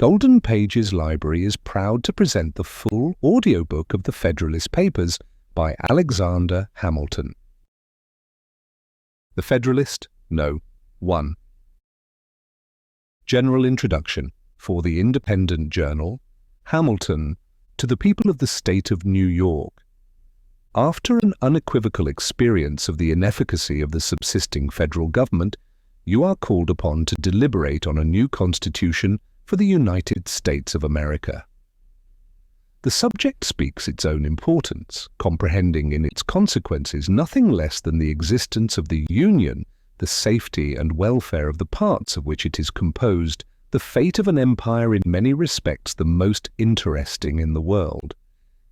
Golden Pages Library is proud to present the full audiobook of the Federalist Papers by Alexander Hamilton. The Federalist, No. 1. General Introduction. For the Independent Journal, Hamilton, to the people of the state of New York. After an unequivocal experience of the inefficacy of the subsisting federal government, you are called upon to deliberate on a new constitution for the United States of America. The subject speaks its own importance, comprehending in its consequences nothing less than the existence of the Union, the safety and welfare of the parts of which it is composed, the fate of an empire in many respects the most interesting in the world.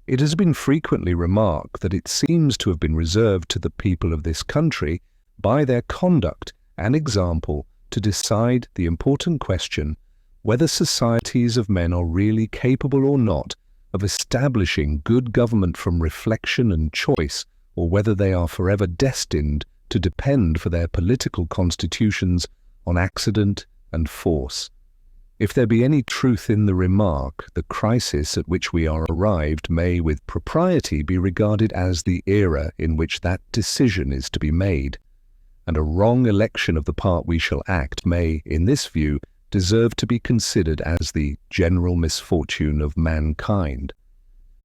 It has been frequently remarked that it seems to have been reserved to the people of this country, by their conduct and example, to decide the important question whether societies of men are really capable or not of establishing good government from reflection and choice, or whether they are forever destined to depend for their political constitutions on accident and force. If there be any truth in the remark, the crisis at which we are arrived may with propriety be regarded as the era in which that decision is to be made, and a wrong election of the part we shall act may, in this view, deserve to be considered as the general misfortune of mankind.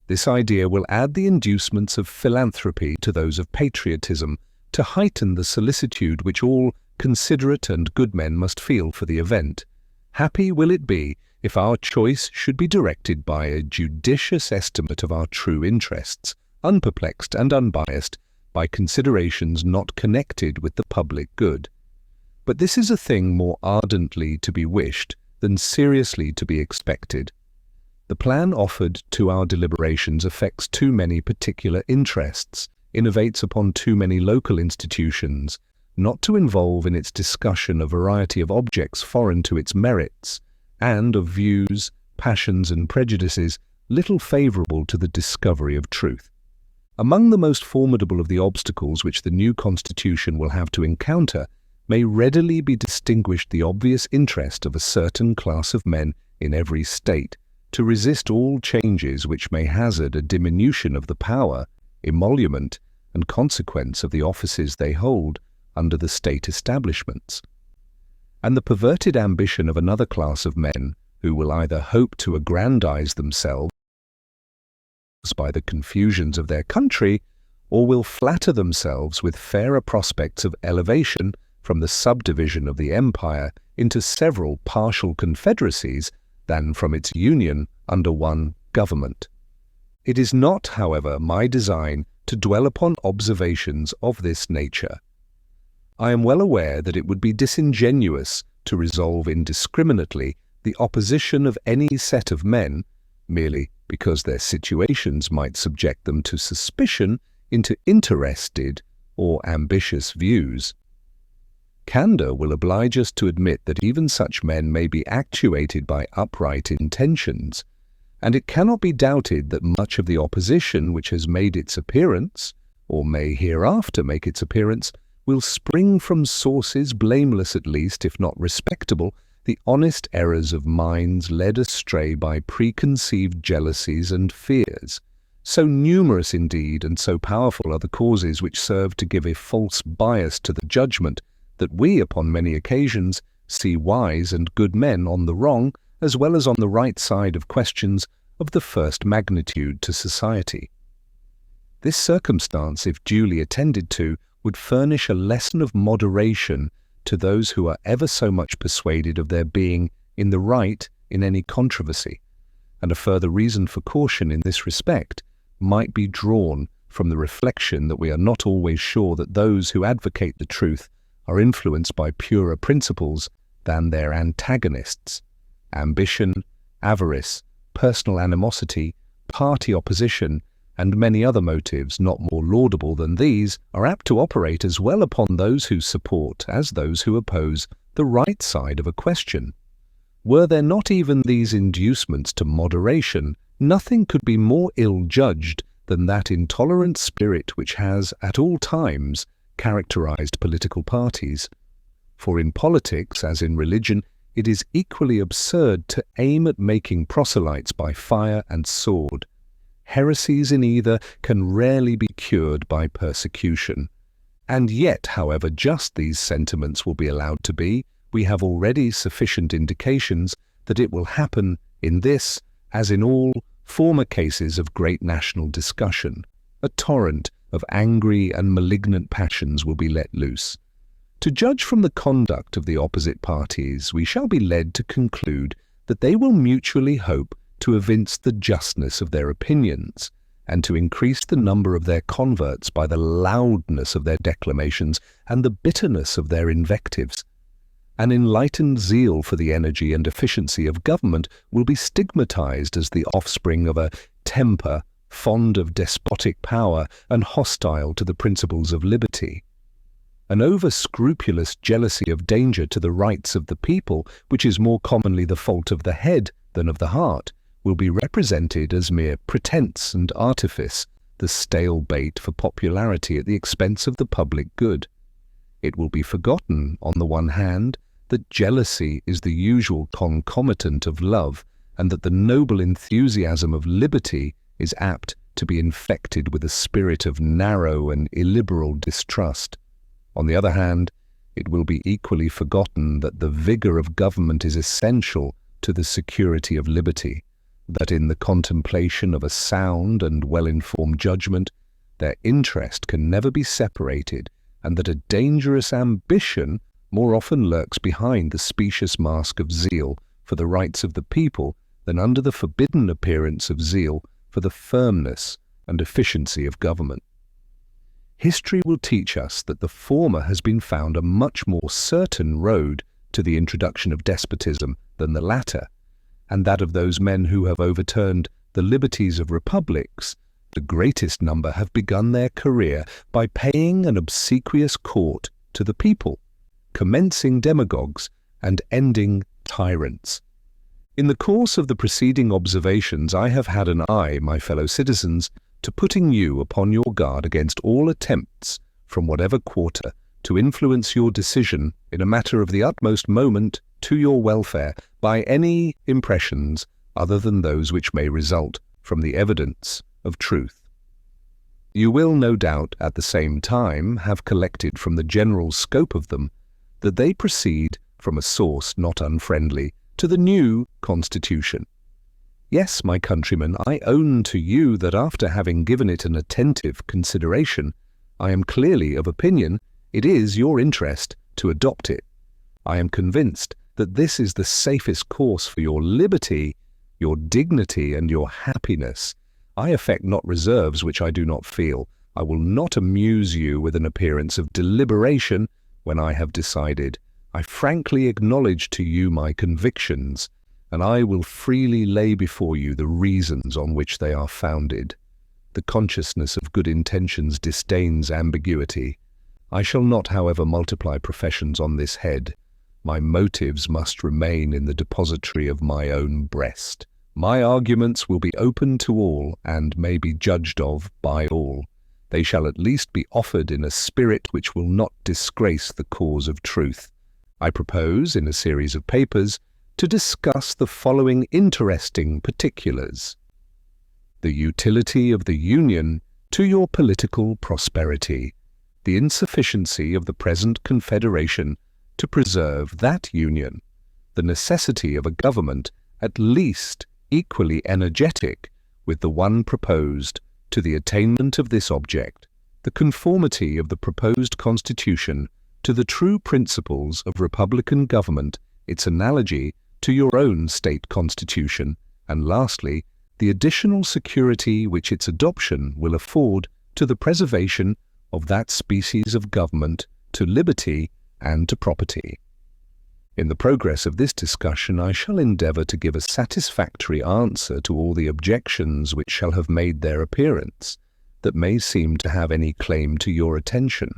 This idea will add the inducements of philanthropy to those of patriotism, to heighten the solicitude which all considerate and good men must feel for the event. Happy will it be if our choice should be directed by a judicious estimate of our true interests, unperplexed and unbiased by considerations not connected with the public good. But this is a thing more ardently to be wished than seriously to be expected. The plan offered to our deliberations affects too many particular interests, innovates upon too many local institutions, not to involve in its discussion a variety of objects foreign to its merits, and of views, passions, and prejudices little favourable to the discovery of truth. Among the most formidable of the obstacles which the new Constitution will have to encounter may readily be distinguished the obvious interest of a certain class of men in every state to resist all changes which may hazard a diminution of the power, emolument, and consequence of the offices they hold under the state establishments, and the perverted ambition of another class of men who will either hope to aggrandize themselves by the confusions of their country, or will flatter themselves with fairer prospects of elevation from the subdivision of the empire into several partial confederacies than from its union under one government. It is not, however, my design to dwell upon observations of this nature. I am well aware that it would be disingenuous to resolve indiscriminately the opposition of any set of men, merely because their situations might subject them to suspicion, into interested or ambitious views. Candour will oblige us to admit that even such men may be actuated by upright intentions, and it cannot be doubted that much of the opposition which has made its appearance, or may hereafter make its appearance, will spring from sources blameless at least, if not respectable, the honest errors of minds led astray by preconceived jealousies and fears. So numerous indeed and so powerful are the causes which serve to give a false bias to the judgment, that we upon many occasions see wise and good men on the wrong as well as on the right side of questions of the first magnitude to society. This circumstance, if duly attended to, would furnish a lesson of moderation to those who are ever so much persuaded of their being in the right in any controversy, and a further reason for caution in this respect might be drawn from the reflection that we are not always sure that those who advocate the truth are influenced by purer principles than their antagonists. Ambition, avarice, personal animosity, party opposition, and many other motives not more laudable than these are apt to operate as well upon those who support as those who oppose the right side of a question. Were there not even these inducements to moderation, nothing could be more ill-judged than that intolerant spirit which has, at all times, characterized political parties. For in politics, as in religion, it is equally absurd to aim at making proselytes by fire and sword. Heresies in either can rarely be cured by persecution. And yet, however just these sentiments will be allowed to be, we have already sufficient indications that it will happen in this, as in all former cases of great national discussion. A torrent of angry and malignant passions will be let loose. To judge from the conduct of the opposite parties, we shall be led to conclude that they will mutually hope to evince the justness of their opinions, and to increase the number of their converts by the loudness of their declamations and the bitterness of their invectives. An enlightened zeal for the energy and efficiency of government will be stigmatized as the offspring of a temper fond of despotic power and hostile to the principles of liberty. An over-scrupulous jealousy of danger to the rights of the people, which is more commonly the fault of the head than of the heart, will be represented as mere pretense and artifice, the stale bait for popularity at the expense of the public good. It will be forgotten, on the one hand, that jealousy is the usual concomitant of love, and that the noble enthusiasm of liberty is apt to be infected with a spirit of narrow and illiberal distrust. On the other hand, it will be equally forgotten that the vigor of government is essential to the security of liberty, that in the contemplation of a sound and well-informed judgment, their interest can never be separated, and that a dangerous ambition more often lurks behind the specious mask of zeal for the rights of the people than under the forbidden appearance of zeal for the firmness and efficiency of government. History will teach us that the former has been found a much more certain road to the introduction of despotism than the latter, and that of those men who have overturned the liberties of republics, the greatest number have begun their career by paying an obsequious court to the people, commencing demagogues and ending tyrants. In the course of the preceding observations, I have had an eye, my fellow citizens, to putting you upon your guard against all attempts, from whatever quarter, to influence your decision in a matter of the utmost moment to your welfare by any impressions other than those which may result from the evidence of truth. You will, no doubt, at the same time have collected from the general scope of them that they proceed from a source not unfriendly to the new Constitution. Yes, my countrymen, I own to you that after having given it an attentive consideration, I am clearly of opinion it is your interest to adopt it. I am convinced that this is the safest course for your liberty, your dignity, and your happiness. I affect not reserves which I do not feel. I will not amuse you with an appearance of deliberation when I have decided. I frankly acknowledge to you my convictions, and I will freely lay before you the reasons on which they are founded. The consciousness of good intentions disdains ambiguity. I shall not, however, multiply professions on this head. My motives must remain in the depository of my own breast. My arguments will be open to all and may be judged of by all. They shall at least be offered in a spirit which will not disgrace the cause of truth. I propose, in a series of papers, to discuss the following interesting particulars: the utility of the Union to your political prosperity, the insufficiency of the present Confederation to preserve that Union, the necessity of a government at least equally energetic with the one proposed to the attainment of this object, the conformity of the proposed Constitution to the true principles of republican government, its analogy to your own state constitution, and lastly, the additional security which its adoption will afford to the preservation of that species of government, to liberty and to property. In the progress of this discussion, I shall endeavour to give a satisfactory answer to all the objections which shall have made their appearance, that may seem to have any claim to your attention.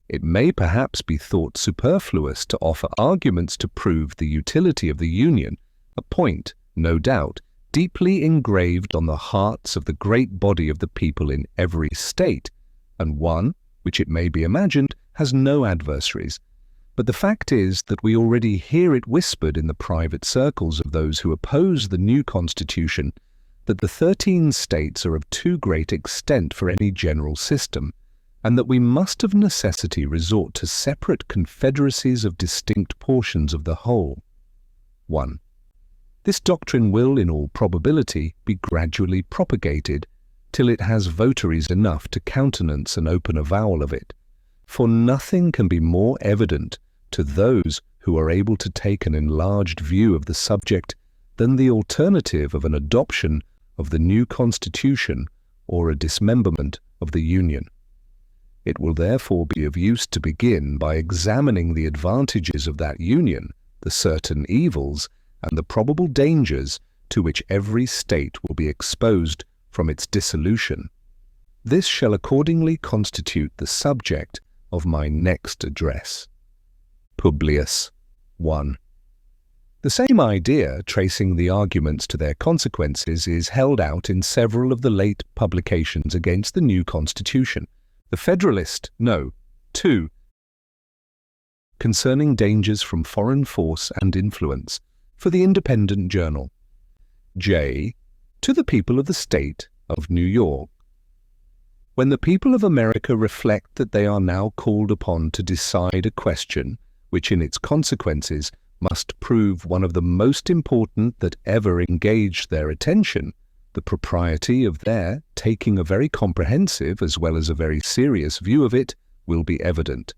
It may perhaps be thought superfluous to offer arguments to prove the utility of the Union, a point, no doubt, deeply engraved on the hearts of the great body of the people in every state, and one which, it may be imagined, has no adversaries. But the fact is that we already hear it whispered in the private circles of those who oppose the new constitution that the 13 states are of too great extent for any general system, and that we must of necessity resort to separate confederacies of distinct portions of the whole. 1. This doctrine will, in all probability, be gradually propagated till it has votaries enough to countenance an open avowal of it, for nothing can be more evident to those who are able to take an enlarged view of the subject than the alternative of an adoption of the new constitution or a dismemberment of the Union. It will therefore be of use to begin by examining the advantages of that union, the certain evils, and the probable dangers to which every state will be exposed from its dissolution. This shall accordingly constitute the subject of my next address. Publius 1. The same idea, tracing the arguments to their consequences, is held out in several of the late publications against the new constitution. The Federalist, No. 2, concerning dangers from foreign force and influence, for the Independent Journal. J. To the people of the State of New York. When the people of America reflect that they are now called upon to decide a question which in its consequences must prove one of the most important that ever engaged their attention, the propriety of their taking a very comprehensive as well as a very serious view of it will be evident.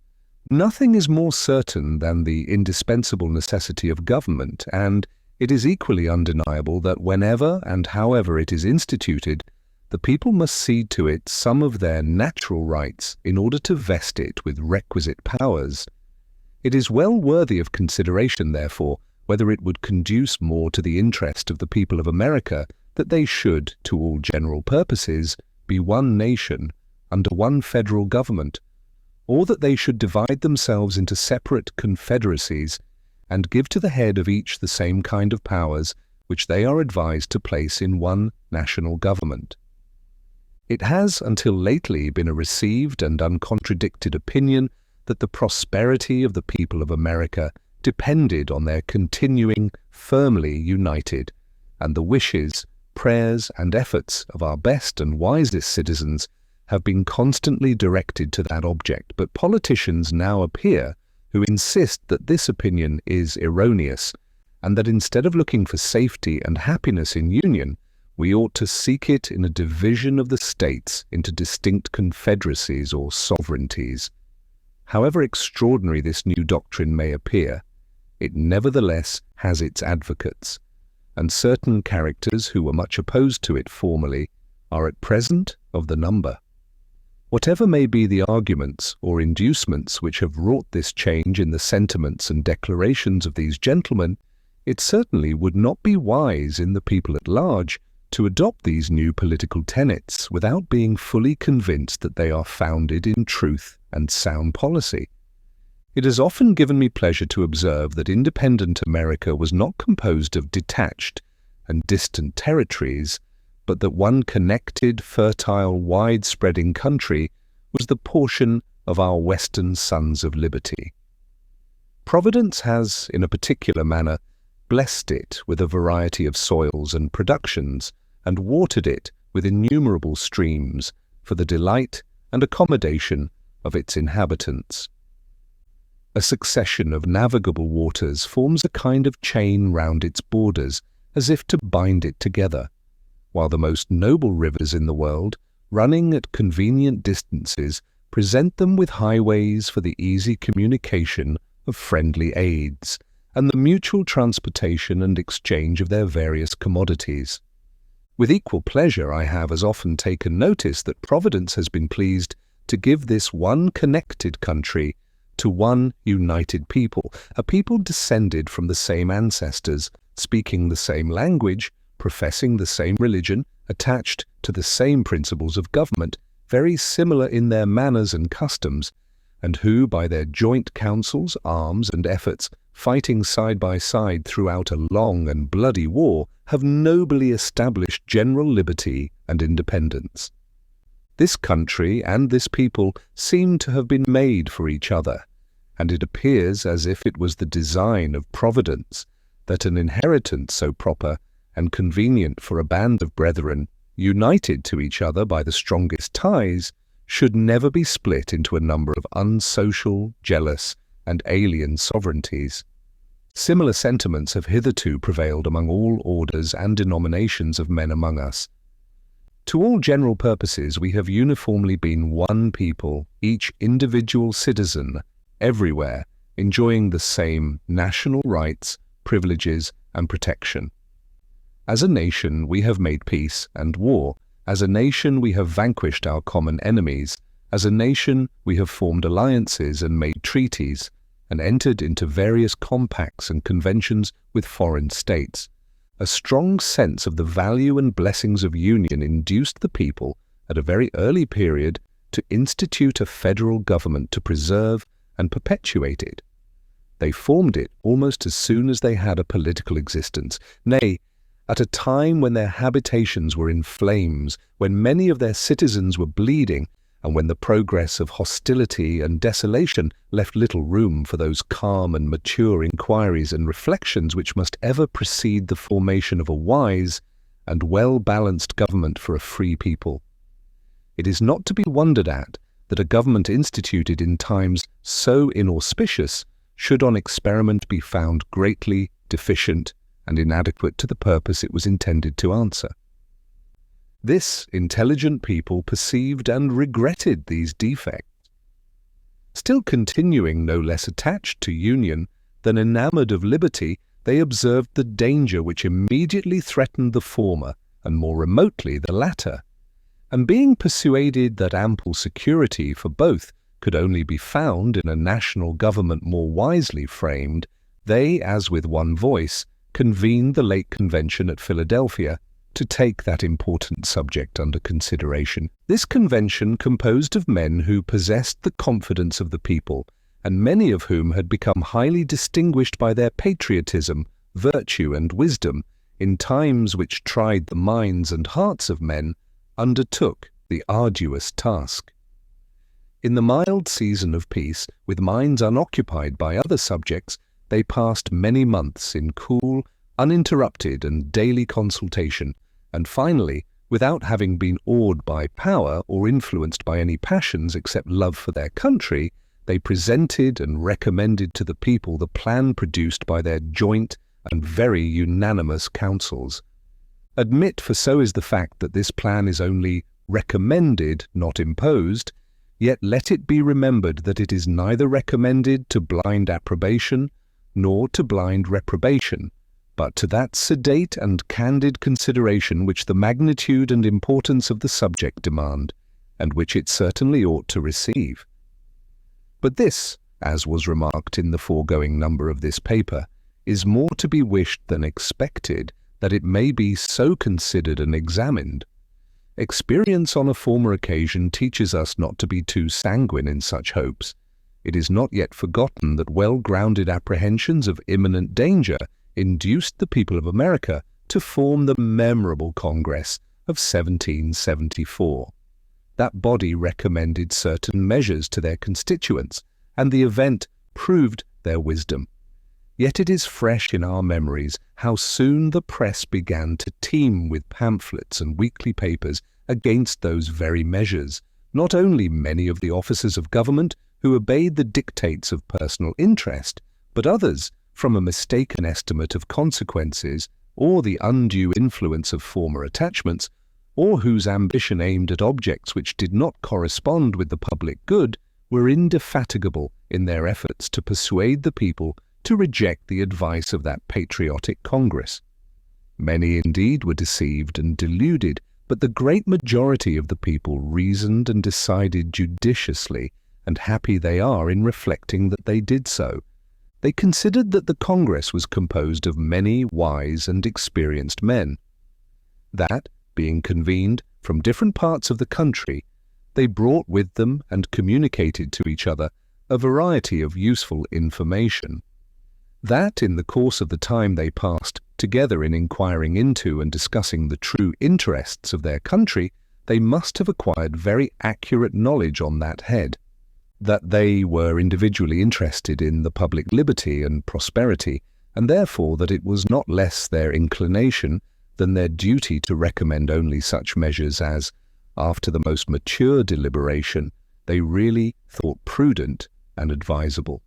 Nothing is more certain than the indispensable necessity of government, and it is equally undeniable that whenever and however it is instituted, the people must cede to it some of their natural rights in order to vest it with requisite powers. It is well worthy of consideration, therefore, whether it would conduce more to the interest of the people of America that they should, to all general purposes, be one nation under one federal government, or that they should divide themselves into separate confederacies and give to the head of each the same kind of powers which they are advised to place in one national government. It has until lately been a received and uncontradicted opinion that the prosperity of the people of America depended on their continuing firmly united, and the wishes, prayers, and efforts of our best and wisest citizens have been constantly directed to that object. But politicians now appear who insist that this opinion is erroneous, and that instead of looking for safety and happiness in union, we ought to seek it in a division of the states into distinct confederacies or sovereignties. However extraordinary this new doctrine may appear, it nevertheless has its advocates, and certain characters who were much opposed to it formerly are at present of the number. Whatever may be the arguments or inducements which have wrought this change in the sentiments and declarations of these gentlemen, it certainly would not be wise in the people at large to adopt these new political tenets without being fully convinced that they are founded in truth and sound policy. It has often given me pleasure to observe that independent America was not composed of detached and distant territories, but that one connected, fertile, wide-spreading country was the portion of our Western sons of liberty. Providence has, in a particular manner, blessed it with a variety of soils and productions, and watered it with innumerable streams for the delight and accommodation of its inhabitants. A succession of navigable waters forms a kind of chain round its borders, as if to bind it together, while the most noble rivers in the world, running at convenient distances, present them with highways for the easy communication of friendly aids, and the mutual transportation and exchange of their various commodities. With equal pleasure I have as often taken notice that Providence has been pleased to give this one connected country to one united people, a people descended from the same ancestors, speaking the same language, professing the same religion, attached to the same principles of government, very similar in their manners and customs, and who, by their joint counsels, arms, and efforts, fighting side by side throughout a long and bloody war, have nobly established general liberty and independence. This country and this people seem to have been made for each other, and it appears as if it was the design of Providence that an inheritance so proper and convenient for a band of brethren, united to each other by the strongest ties, should never be split into a number of unsocial, jealous, and alien sovereignties. Similar sentiments have hitherto prevailed among all orders and denominations of men among us. To all general purposes we have uniformly been one people, each individual citizen, everywhere, enjoying the same national rights, privileges, and protection. As a nation we have made peace and war. As a nation we have vanquished our common enemies. As a nation we have formed alliances and made treaties, and entered into various compacts and conventions with foreign states. A strong sense of the value and blessings of union induced the people, at a very early period, to institute a federal government to preserve and perpetuate it. They formed it almost as soon as they had a political existence, nay, at a time when their habitations were in flames, when many of their citizens were bleeding, and when the progress of hostility and desolation left little room for those calm and mature inquiries and reflections which must ever precede the formation of a wise and well-balanced government for a free people. It is not to be wondered at that a government instituted in times so inauspicious should on experiment be found greatly deficient and inadequate to the purpose it was intended to answer. This intelligent people perceived and regretted these defects. Still continuing no less attached to union than enamored of liberty, they observed the danger which immediately threatened the former and more remotely the latter, and being persuaded that ample security for both could only be found in a national government more wisely framed, they, as with one voice, convened the late convention at Philadelphia to take that important subject under consideration. This convention, composed of men who possessed the confidence of the people, and many of whom had become highly distinguished by their patriotism, virtue, and wisdom, in times which tried the minds and hearts of men, undertook the arduous task. In the mild season of peace, with minds unoccupied by other subjects, they passed many months in cool, uninterrupted and daily consultation, and finally, without having been awed by power or influenced by any passions except love for their country, they presented and recommended to the people the plan produced by their joint and very unanimous councils. Admit, for so is the fact, that this plan is only recommended, not imposed, yet let it be remembered that it is neither recommended to blind approbation nor to blind reprobation, but to that sedate and candid consideration which the magnitude and importance of the subject demand, and which it certainly ought to receive. But this, as was remarked in the foregoing number of this paper, is more to be wished than expected, that it may be so considered and examined. Experience on a former occasion teaches us not to be too sanguine in such hopes. It is not yet forgotten that well-grounded apprehensions of imminent danger induced the people of America to form the memorable Congress of 1774. That body recommended certain measures to their constituents, and the event proved their wisdom. Yet it is fresh in our memories how soon the press began to teem with pamphlets and weekly papers against those very measures. Not only many of the officers of government who obeyed the dictates of personal interest, but others, from a mistaken estimate of consequences or the undue influence of former attachments, or whose ambition aimed at objects which did not correspond with the public good, were indefatigable in their efforts to persuade the people to reject the advice of that patriotic Congress. Many indeed were deceived and deluded, but the great majority of the people reasoned and decided judiciously, and happy they are in reflecting that they did so. They considered that the Congress was composed of many wise and experienced men, that, being convened from different parts of the country, they brought with them and communicated to each other a variety of useful information, that in the course of the time they passed together in inquiring into and discussing the true interests of their country, they must have acquired very accurate knowledge on that head. that they were individually interested in the public liberty and prosperity, and therefore that it was not less their inclination than their duty to recommend only such measures as, after the most mature deliberation, they really thought prudent and advisable.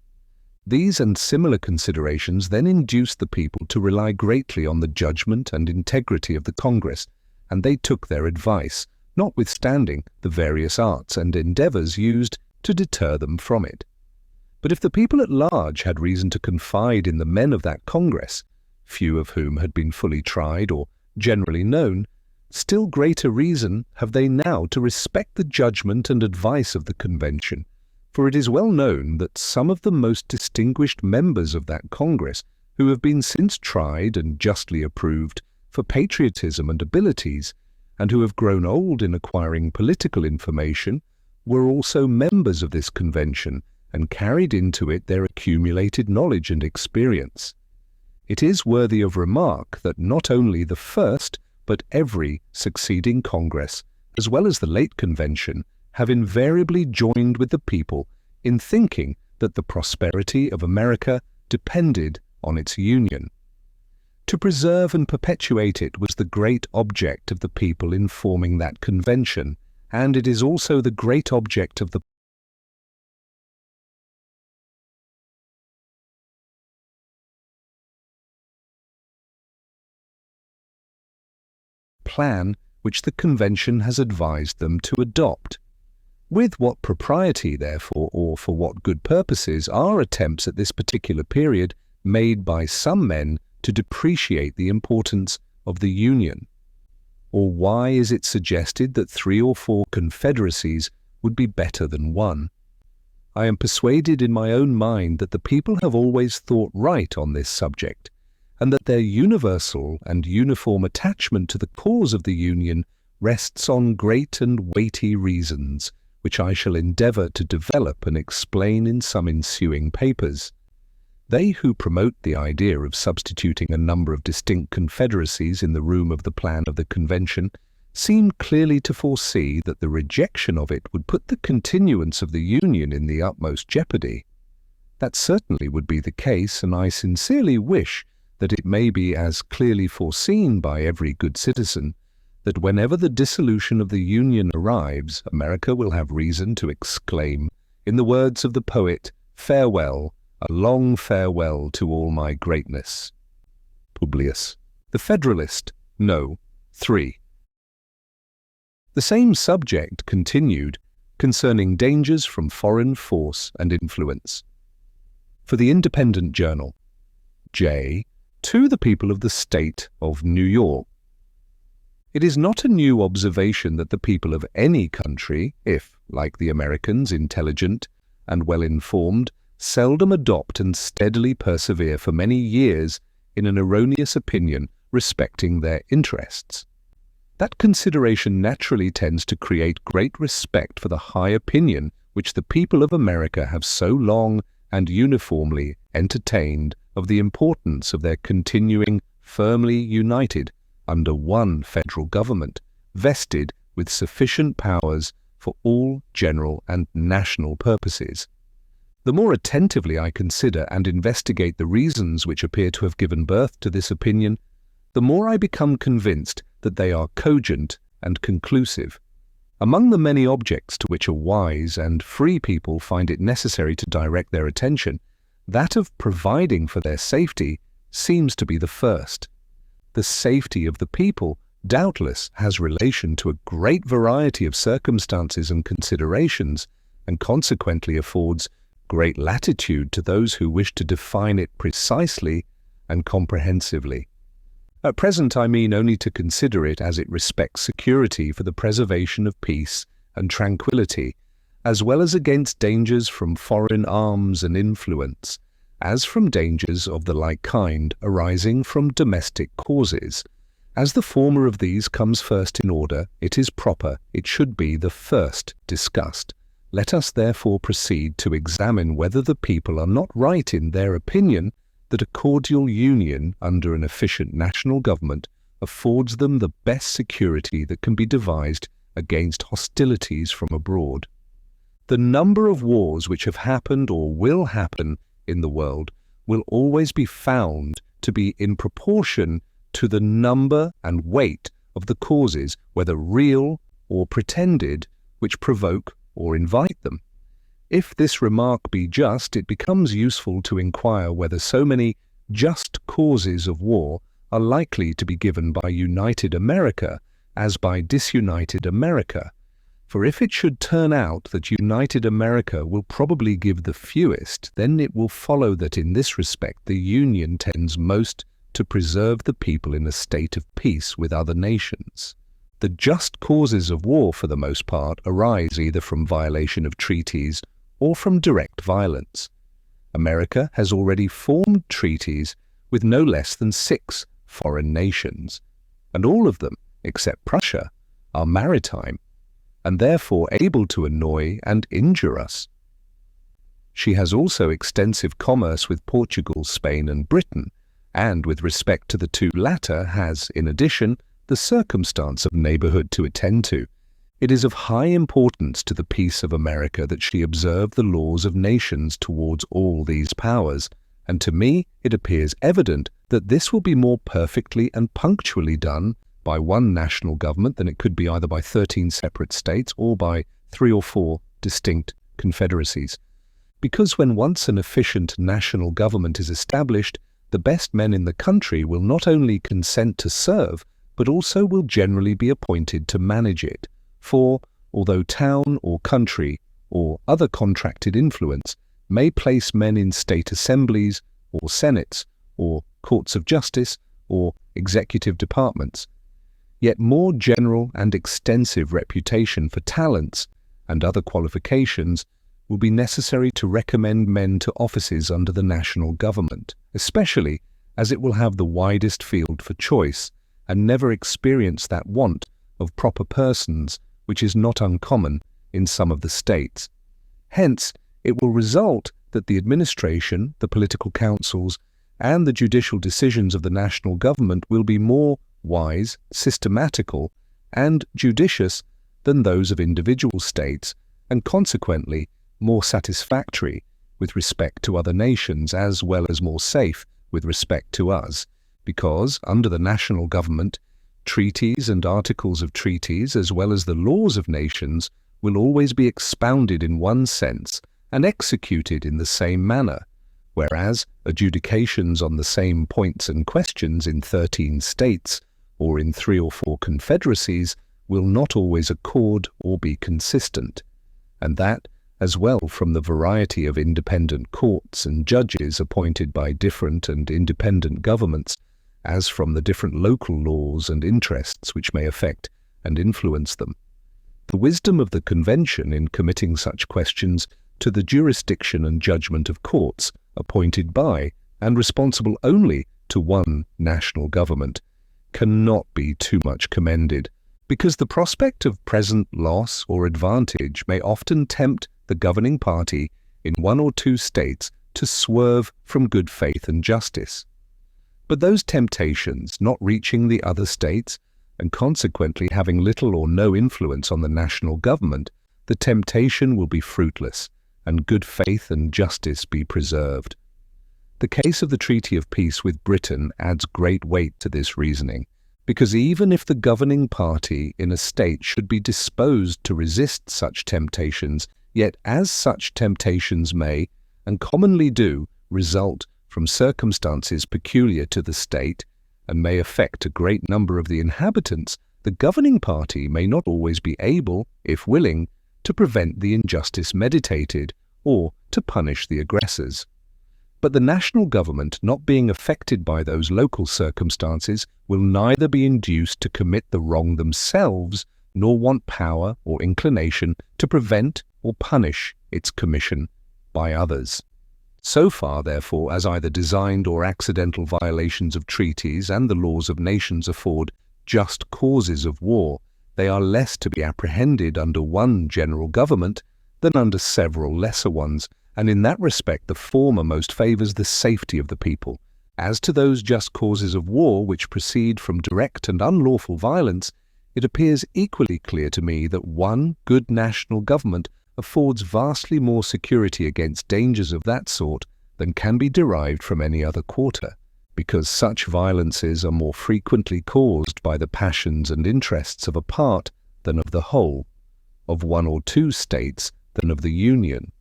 These and similar considerations then induced the people to rely greatly on the judgment and integrity of the Congress, and they took their advice, notwithstanding the various arts and endeavours used to deter them from it. But if the people at large had reason to confide in the men of that Congress, few of whom had been fully tried or generally known, still greater reason have they now to respect the judgment and advice of the Convention, for it is well known that some of the most distinguished members of that Congress, who have been since tried and justly approved for patriotism and abilities, and who have grown old in acquiring political information, were also members of this Convention and carried into it their accumulated knowledge and experience. It is worthy of remark that not only the first, but every succeeding Congress, as well as the late Convention, have invariably joined with the people in thinking that the prosperity of America depended on its union. To preserve and perpetuate it was the great object of the people in forming that Convention, and it is also the great object of the plan which the Convention has advised them to adopt. With what propriety, therefore, or for what good purposes, are attempts at this particular period made by some men to depreciate the importance of the Union? Or why is it suggested that 3 or 4 confederacies would be better than one? I am persuaded in my own mind that the people have always thought right on this subject, and that their universal and uniform attachment to the cause of the Union rests on great and weighty reasons, which I shall endeavour to develop and explain in some ensuing papers. They who promote the idea of substituting a number of distinct confederacies in the room of the plan of the Convention seem clearly to foresee that the rejection of it would put the continuance of the Union in the utmost jeopardy. That certainly would be the case, and I sincerely wish that it may be as clearly foreseen by every good citizen that whenever the dissolution of the Union arrives, America will have reason to exclaim, in the words of the poet, "Farewell, a long farewell to all my greatness." Publius. The Federalist, No. 3. The same subject continued, concerning dangers from foreign force and influence. For the Independent Journal, J. To the people of the State of New York. It is not a new observation that the people of any country, if, like the Americans, intelligent and well-informed, seldom adopt and steadily persevere for many years in an erroneous opinion respecting their interests. That consideration naturally tends to create great respect for the high opinion which the people of America have so long and uniformly entertained of the importance of their continuing firmly united under one federal government, vested with sufficient powers for all general and national purposes. The more attentively I consider and investigate the reasons which appear to have given birth to this opinion, the more I become convinced that they are cogent and conclusive. Among the many objects to which a wise and free people find it necessary to direct their attention, that of providing for their safety seems to be the first. The safety of the people doubtless has relation to a great variety of circumstances and considerations, and consequently affords great latitude to those who wish to define it precisely and comprehensively. At present I mean only to consider it as it respects security for the preservation of peace and tranquillity, as well as against dangers from foreign arms and influence, as from dangers of the like kind arising from domestic causes. As the former of these comes first in order, it is proper it should be the first discussed. Let us therefore proceed to examine whether the people are not right in their opinion that a cordial union under an efficient national government affords them the best security that can be devised against hostilities from abroad. The number of wars which have happened or will happen in the world will always be found to be in proportion to the number and weight of the causes, whether real or pretended, which provoke or invite them. If this remark be just, it becomes useful to inquire whether so many just causes of war are likely to be given by united America as by disunited America. For if it should turn out that united America will probably give the fewest, then it will follow that in this respect the Union tends most to preserve the people in a state of peace with other nations. The just causes of war, for the most part, arise either from violation of treaties or from direct violence. America has already formed treaties with no less than 6 foreign nations, and all of them, except Prussia, are maritime, and therefore able to annoy and injure us. She has also extensive commerce with Portugal, Spain, and Britain, and with respect to the two latter has, in addition, the circumstance of neighborhood to attend to. It is of high importance to the peace of America that she observe the laws of nations towards all these powers, and to me it appears evident that this will be more perfectly and punctually done by one national government than it could be either by 13 separate states or by 3 or 4 distinct confederacies. Because when once an efficient national government is established, the best men in the country will not only consent to serve, but also will generally be appointed to manage it. For, although town or country or other contracted influence may place men in state assemblies or senates or courts of justice or executive departments, yet more general and extensive reputation for talents and other qualifications will be necessary to recommend men to offices under the national government, especially as it will have the widest field for choice and never experience that want of proper persons which is not uncommon in some of the states. Hence, it will result that the administration, the political councils, and the judicial decisions of the national government will be more wise, systematical, and judicious than those of individual states, and consequently more satisfactory with respect to other nations as well as more safe with respect to us, because under the national government, treaties and articles of treaties as well as the laws of nations will always be expounded in one sense and executed in the same manner, whereas adjudications on the same points and questions in 13 states or in 3 or 4 confederacies will not always accord or be consistent, and that as well from the variety of independent courts and judges appointed by different and independent governments, as from the different local laws and interests which may affect and influence them. The wisdom of the Convention in committing such questions to the jurisdiction and judgment of courts appointed by and responsible only to one national government cannot be too much commended, because the prospect of present loss or advantage may often tempt the governing party in 1 or 2 states to swerve from good faith and justice. But those temptations not reaching the other states, and consequently having little or no influence on the national government, the temptation will be fruitless, and good faith and justice be preserved. The case of the Treaty of Peace with Britain adds great weight to this reasoning, because even if the governing party in a state should be disposed to resist such temptations, yet as such temptations may, and commonly do, result from circumstances peculiar to the state, and may affect a great number of the inhabitants, the governing party may not always be able, if willing, to prevent the injustice meditated, or to punish the aggressors. But the national government, not being affected by those local circumstances, will neither be induced to commit the wrong themselves, nor want power or inclination to prevent or punish its commission by others. So far, therefore, as either designed or accidental violations of treaties and the laws of nations afford just causes of war, they are less to be apprehended under one general government than under several lesser ones, and in that respect the former most favours the safety of the people. As to those just causes of war which proceed from direct and unlawful violence, it appears equally clear to me that one good national government affords vastly more security against dangers of that sort than can be derived from any other quarter, because such violences are more frequently caused by the passions and interests of a part than of the whole, of one or two states than of the Union.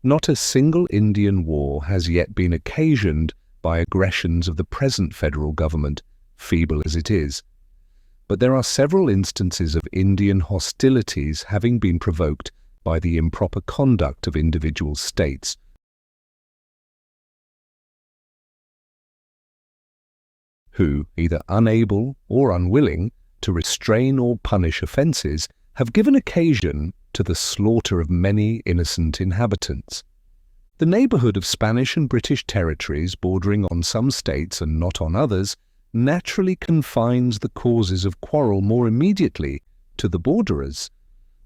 Not a single Indian war has yet been occasioned by aggressions of the present federal government, feeble as it is, but there are several instances of Indian hostilities having been provoked by the improper conduct of individual states, who, either unable or unwilling to restrain or punish offences, have given occasion to the slaughter of many innocent inhabitants. The neighbourhood of Spanish and British territories bordering on some states and not on others naturally confines the causes of quarrel more immediately to the borderers.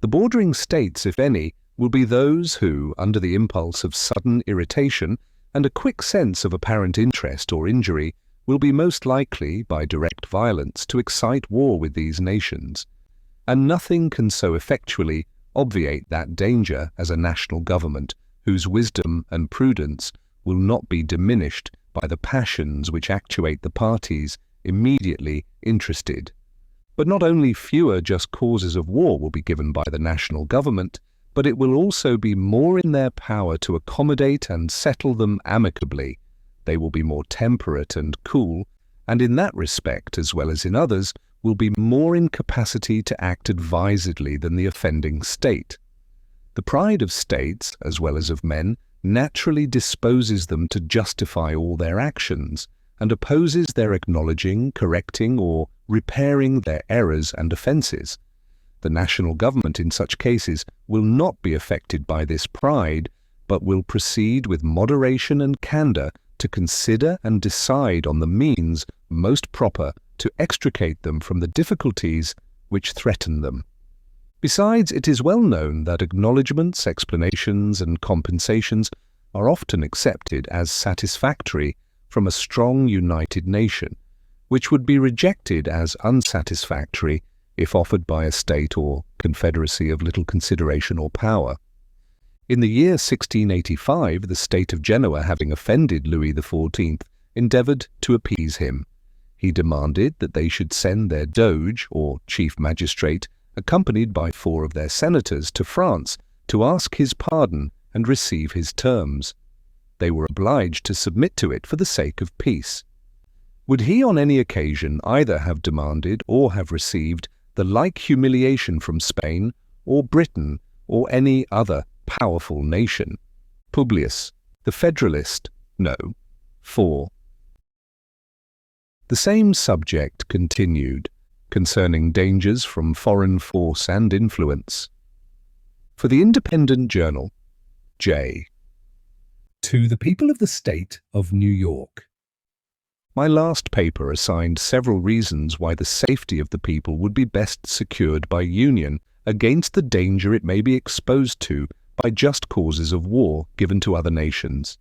The bordering states, if any, will be those who, under the impulse of sudden irritation and a quick sense of apparent interest or injury, will be most likely, by direct violence, to excite war with these nations. And nothing can so effectually obviate that danger as a national government whose wisdom and prudence will not be diminished by the passions which actuate the parties immediately interested. But not only fewer just causes of war will be given by the national government, but it will also be more in their power to accommodate and settle them amicably. They will be more temperate and cool, and in that respect, as well as in others, will be more in capacity to act advisedly than the offending state. The pride of states, as well as of men, naturally disposes them to justify all their actions, and opposes their acknowledging, correcting, or repairing their errors and offences. The national government in such cases will not be affected by this pride, but will proceed with moderation and candour to consider and decide on the means most proper to extricate them from the difficulties which threaten them. Besides, it is well known that acknowledgments, explanations, and compensations are often accepted as satisfactory from a strong united nation, which would be rejected as unsatisfactory if offered by a state or confederacy of little consideration or power. In the year 1685, the state of Genoa, having offended Louis XIV, endeavoured to appease him. He demanded that they should send their doge, or chief magistrate, accompanied by 4 of their senators, to France to ask his pardon and receive his terms. They were obliged to submit to it for the sake of peace. Would he on any occasion either have demanded or have received the like humiliation from Spain or Britain or any other powerful nation? Publius, the Federalist, No. 4. The same subject continued, concerning dangers from foreign force and influence. For the Independent Journal, J. To the people of the State of New York. My last paper assigned several reasons why the safety of the people would be best secured by union against the danger it may be exposed to by just causes of war given to other nations.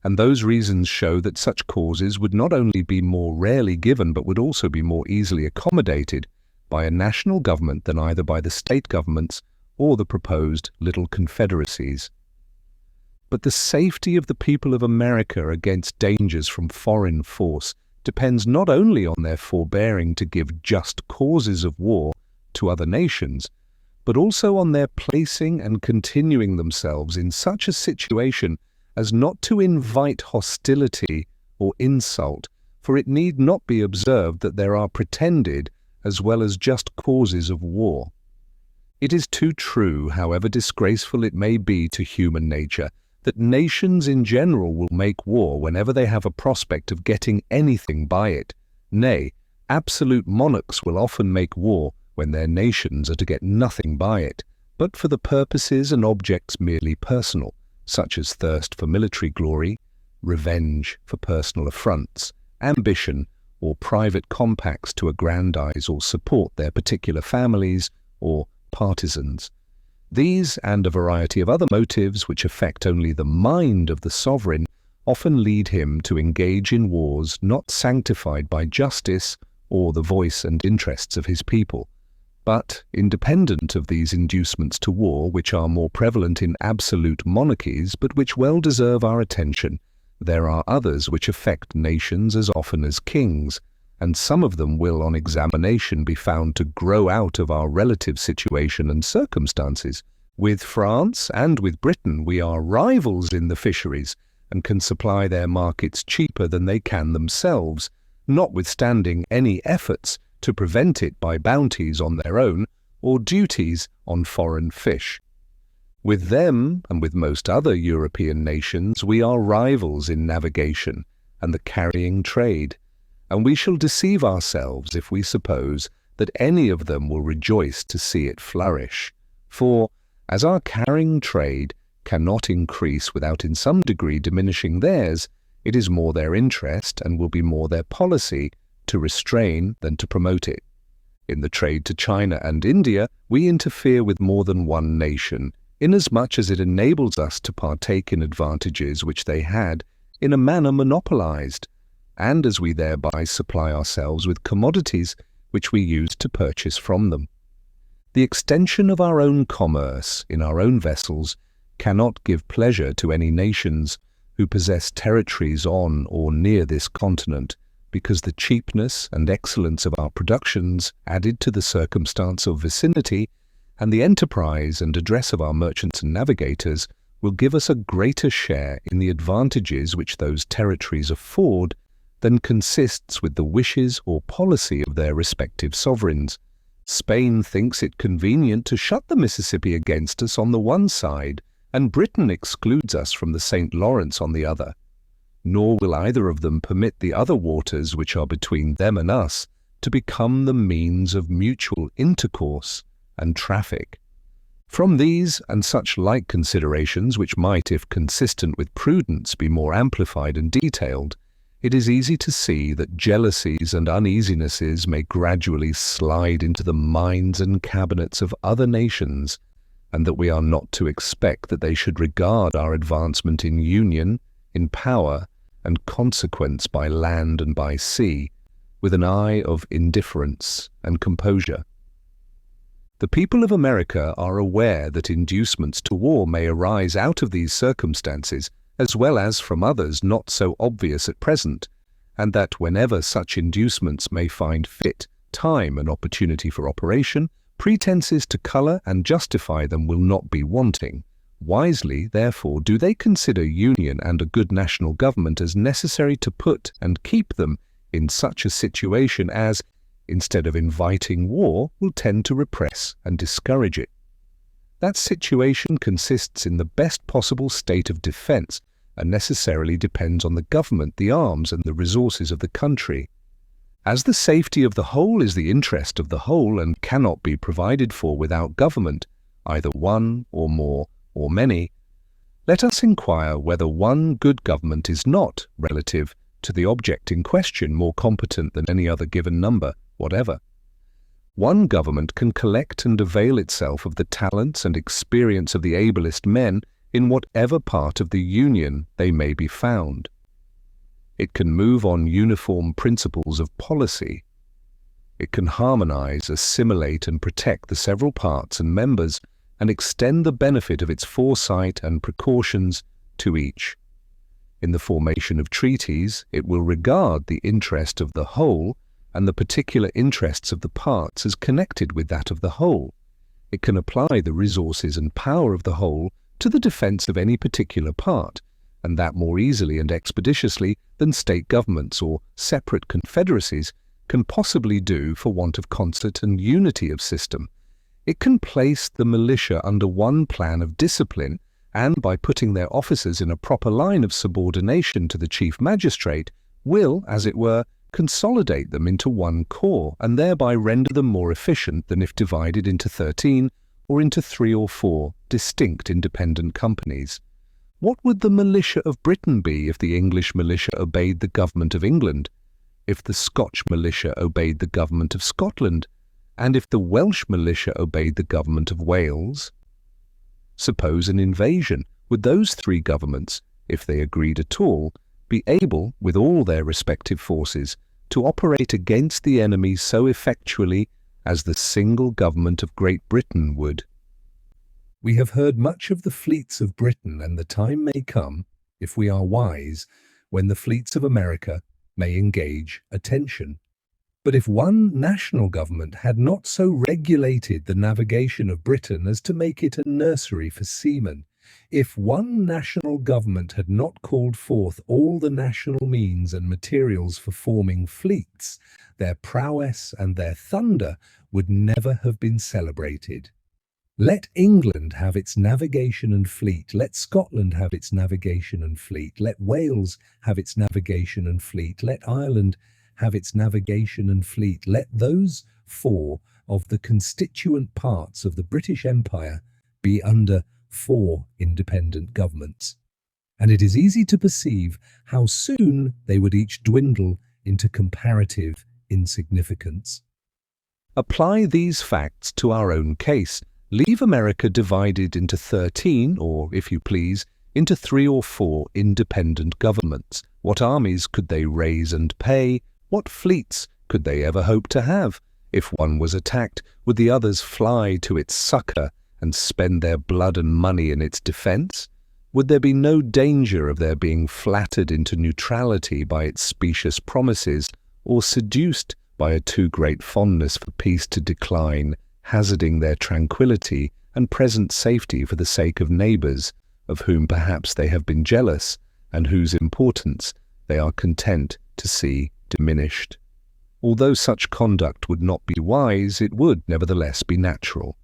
And those reasons show that such causes would not only be more rarely given, but would also be more easily accommodated by a national government than either by the state governments or the proposed little confederacies. But the safety of the people of America against dangers from foreign force depends not only on their forbearing to give just causes of war to other nations, but also on their placing and continuing themselves in such a situation as not to invite hostility or insult, for it need not be observed that there are pretended as well as just causes of war. It is too true, however disgraceful it may be to human nature, that nations in general will make war whenever they have a prospect of getting anything by it. Nay, absolute monarchs will often make war when their nations are to get nothing by it, but for the purposes and objects merely personal, such as thirst for military glory, revenge for personal affronts, ambition, or private compacts to aggrandize or support their particular families or partisans. These and a variety of other motives which affect only the mind of the sovereign often lead him to engage in wars not sanctified by justice or the voice and interests of his people, But, independent of these inducements to war, which are more prevalent in absolute monarchies but which well deserve our attention, there are others which affect nations as often as kings, and some of them will on examination be found to grow out of our relative situation and circumstances. With France and with Britain we are rivals in the fisheries, and can supply their markets cheaper than they can themselves, notwithstanding any efforts to prevent it by bounties on their own or duties on foreign fish. With them, and with most other European nations, we are rivals in navigation and the carrying trade, and we shall deceive ourselves if we suppose that any of them will rejoice to see it flourish. For, as our carrying trade cannot increase without in some degree diminishing theirs, it is more their interest and will be more their policy to restrain than to promote it. In the trade to China and India, we interfere with more than one nation, inasmuch as it enables us to partake in advantages which they had in a manner monopolized, and as we thereby supply ourselves with commodities which we use to purchase from them. The extension of our own commerce in our own vessels cannot give pleasure to any nations who possess territories on or near this continent, because the cheapness and excellence of our productions, added to the circumstance of vicinity, and the enterprise and address of our merchants and navigators, will give us a greater share in the advantages which those territories afford than consists with the wishes or policy of their respective sovereigns. Spain thinks it convenient to shut the Mississippi against us on the one side, and Britain excludes us from the St. Lawrence on the other. Nor will either of them permit the other waters which are between them and us to become the means of mutual intercourse and traffic. From these and such like considerations, which might, if consistent with prudence, be more amplified and detailed, it is easy to see that jealousies and uneasinesses may gradually slide into the minds and cabinets of other nations, and that we are not to expect that they should regard our advancement in union, in power, and consequence by land and by sea, with an eye of indifference and composure. The people of America are aware that inducements to war may arise out of these circumstances, as well as from others not so obvious at present, and that whenever such inducements may find fit time and opportunity for operation, pretenses to colour and justify them will not be wanting. Wisely, therefore, do they consider union and a good national government as necessary to put and keep them in such a situation as, instead of inviting war, will tend to repress and discourage it. That situation consists in the best possible state of defence, and necessarily depends on the government, the arms, and the resources of the country. As the safety of the whole is the interest of the whole, and cannot be provided for without government, either one or more or many, let us inquire whether one good government is not, relative to the object in question, more competent than any other given number whatever. One government can collect and avail itself of the talents and experience of the ablest men in whatever part of the Union they may be found. It can move on uniform principles of policy. It can harmonize, assimilate, and protect the several parts and members, and extend the benefit of its foresight and precautions to each. In the formation of treaties, it will regard the interest of the whole and the particular interests of the parts as connected with that of the whole. It can apply the resources and power of the whole to the defense of any particular part, and that more easily and expeditiously than state governments or separate confederacies can possibly do for want of concert and unity of system. It can place the militia under one plan of discipline, and by putting their officers in a proper line of subordination to the chief magistrate, will, as it were, consolidate them into one corps, and thereby render them more efficient than if divided into 13 or into 3 or 4 distinct independent companies. What would the militia of Britain be if the English militia obeyed the government of England, if the Scotch militia obeyed the government of Scotland, and if the Welsh militia obeyed the government of Wales? Suppose an invasion, would those 3 governments, if they agreed at all, be able, with all their respective forces, to operate against the enemy so effectually as the single government of Great Britain would. We have heard much of the fleets of Britain, and the time may come, if we are wise, when the fleets of America may engage attention. But if one national government had not so regulated the navigation of Britain as to make it a nursery for seamen, if one national government had not called forth all the national means and materials for forming fleets, their prowess and their thunder would never have been celebrated. Let England have its navigation and fleet, let Scotland have its navigation and fleet, let Wales have its navigation and fleet, let Ireland have its navigation and fleet, let those four of the constituent parts of the British Empire be under 4 independent governments, and it is easy to perceive how soon they would each dwindle into comparative insignificance. Apply these facts to our own case. Leave America divided into 13, or, if you please, into 3 or 4 independent governments. What armies could they raise and pay? What fleets could they ever hope to have? If one was attacked, would the others fly to its succor and spend their blood and money in its defence? Would there be no danger of their being flattered into neutrality by its specious promises, or seduced by a too great fondness for peace to decline, hazarding their tranquillity and present safety for the sake of neighbours, of whom perhaps they have been jealous, and whose importance they are content to see diminished? Although such conduct would not be wise, it would nevertheless be natural.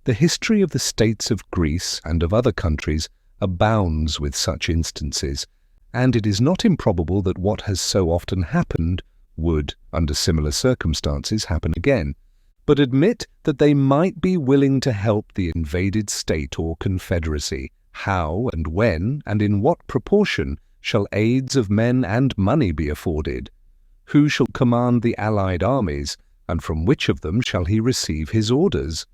The history of the states of Greece and of other countries abounds with such instances, and it is not improbable that what has so often happened would, under similar circumstances, happen again. But admit that they might be willing to help the invaded state or confederacy. How and when and in what proportion shall aids of men and money be afforded? Who shall command the allied armies, and from which of them shall he receive his orders?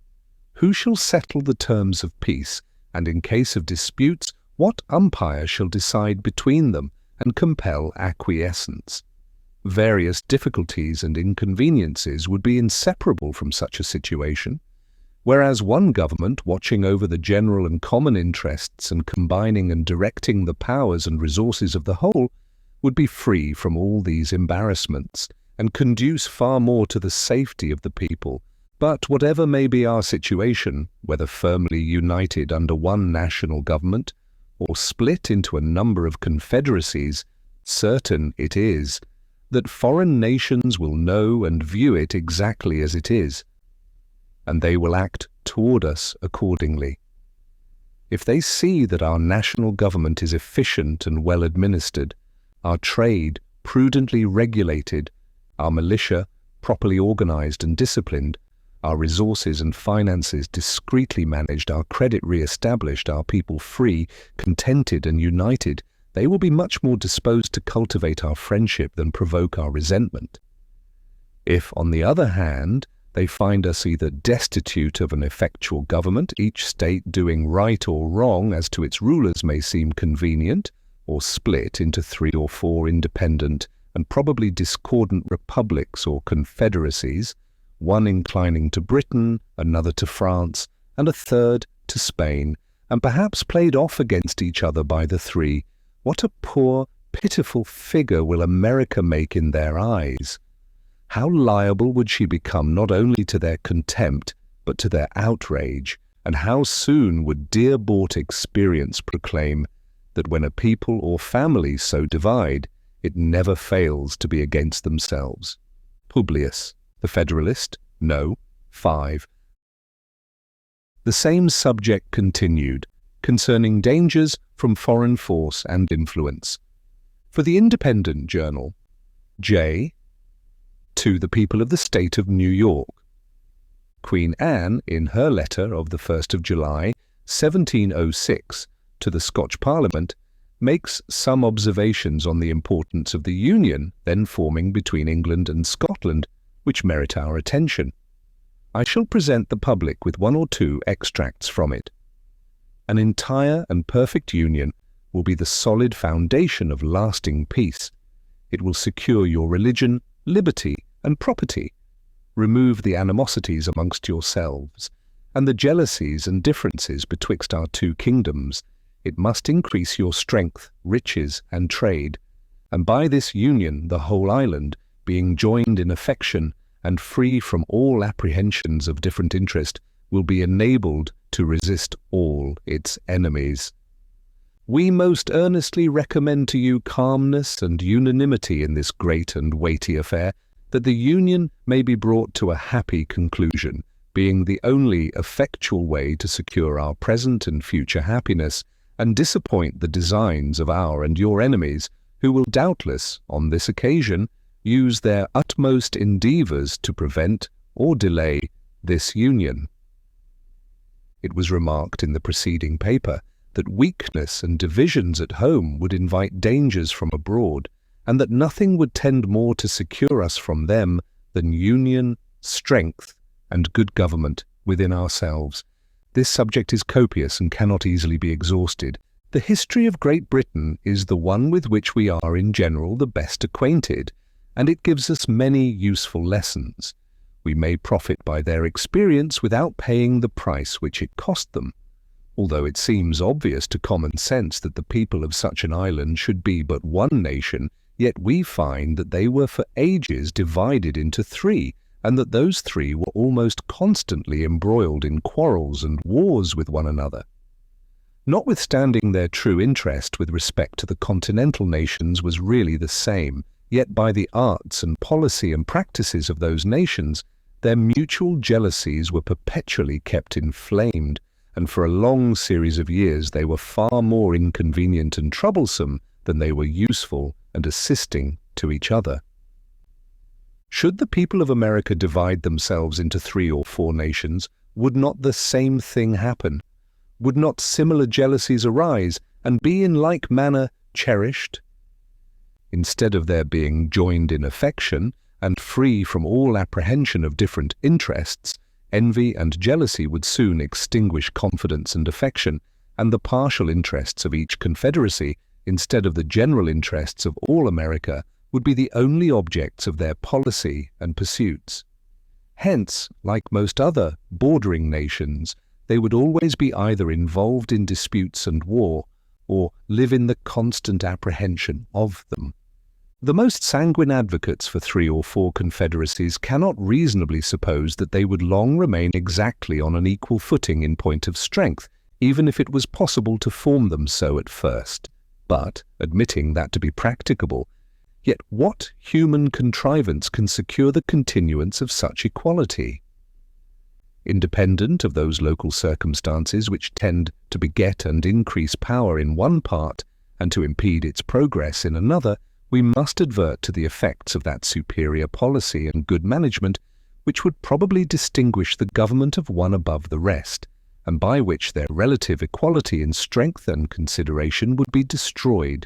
Who shall settle the terms of peace, and in case of disputes, what umpire shall decide between them and compel acquiescence? Various difficulties and inconveniences would be inseparable from such a situation, whereas one government, watching over the general and common interests and combining and directing the powers and resources of the whole, would be free from all these embarrassments and conduce far more to the safety of the people. But whatever may be our situation, whether firmly united under one national government or split into a number of confederacies, certain it is that foreign nations will know and view it exactly as it is, and they will act toward us accordingly. If they see that our national government is efficient and well administered, our trade prudently regulated, our militia properly organized and disciplined, our resources and finances discreetly managed, our credit re-established, our people free, contented and united, they will be much more disposed to cultivate our friendship than provoke our resentment. If, on the other hand, they find us either destitute of an effectual government, each state doing right or wrong as to its rulers may seem convenient, or split into 3 or 4 independent and probably discordant republics or confederacies, one inclining to Britain, another to France, and a third to Spain, and perhaps played off against each other by the 3, what a poor, pitiful figure will America make in their eyes! How liable would she become not only to their contempt, but to their outrage, and how soon would dear-bought experience proclaim that when a people or family so divide, it never fails to be against themselves. Publius, the Federalist, No. 5. The same subject continued, concerning dangers from foreign force and influence. For the Independent Journal, J. To the people of the state of New York. Queen Anne, in her letter of the 1st of July, 1706, to the Scotch Parliament, makes some observations on the importance of the union then forming between England and Scotland, which merit our attention. I shall present the public with 1 or 2 extracts from it. An entire and perfect union will be the solid foundation of lasting peace. It will secure your religion, liberty, and property. remove the animosities amongst yourselves, and the jealousies and differences betwixt our two kingdoms. It must increase your strength, riches, and trade, and by this union the whole island, being joined in affection and free from all apprehensions of different interest, will be enabled to resist all its enemies. We most earnestly recommend to you calmness and unanimity in this great and weighty affair, that the union may be brought to a happy conclusion, being the only effectual way to secure our present and future happiness, and disappoint the designs of our and your enemies, who will doubtless, on this occasion, use their utmost endeavours to prevent or delay this union. It was remarked in the preceding paper that weakness and divisions at home would invite dangers from abroad, and that nothing would tend more to secure us from them than union, strength, and good government within ourselves. This subject is copious and cannot easily be exhausted. The history of Great Britain is the one with which we are in general the best acquainted, and it gives us many useful lessons. We may profit by their experience without paying the price which it cost them. Although it seems obvious to common sense that the people of such an island should be but one nation, yet we find that they were for ages divided into three, and that those three were almost constantly embroiled in quarrels and wars with one another. Notwithstanding their true interest with respect to the continental nations was really the same, yet by the arts and policy and practices of those nations, their mutual jealousies were perpetually kept inflamed, and for a long series of years they were far more inconvenient and troublesome than they were useful and assisting to each other. Should the people of America divide themselves into 3 or 4 nations, would not the same thing happen? Would not similar jealousies arise and be in like manner cherished? Instead of their being joined in affection and free from all apprehension of different interests, envy and jealousy would soon extinguish confidence and affection, and the partial interests of each confederacy, instead of the general interests of all America, would be the only objects of their policy and pursuits. Hence, like most other bordering nations, they would always be either involved in disputes and war, or live in the constant apprehension of them. The most sanguine advocates for 3 or 4 confederacies cannot reasonably suppose that they would long remain exactly on an equal footing in point of strength, even if it was possible to form them so at first. But, admitting that to be practicable, yet what human contrivance can secure the continuance of such equality? Independent of those local circumstances which tend to beget and increase power in one part and to impede its progress in another, we must advert to the effects of that superior policy and good management which would probably distinguish the government of one above the rest, and by which their relative equality in strength and consideration would be destroyed.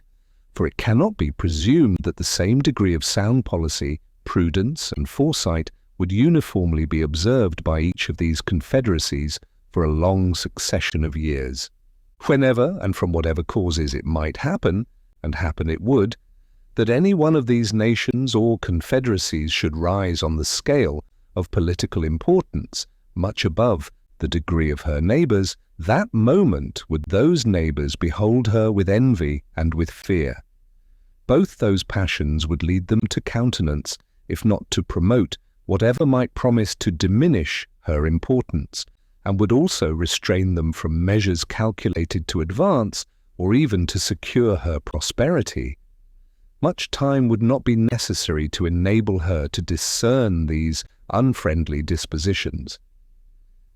For it cannot be presumed that the same degree of sound policy, prudence, and foresight would uniformly be observed by each of these confederacies for a long succession of years. Whenever, and from whatever causes it might happen, and happen it would, that any one of these nations or confederacies should rise on the scale of political importance much above the degree of her neighbours, that moment would those neighbours behold her with envy and with fear. Both those passions would lead them to countenance, if not to promote, whatever might promise to diminish her importance, and would also restrain them from measures calculated to advance or even to secure her prosperity. Much time would not be necessary to enable her to discern these unfriendly dispositions.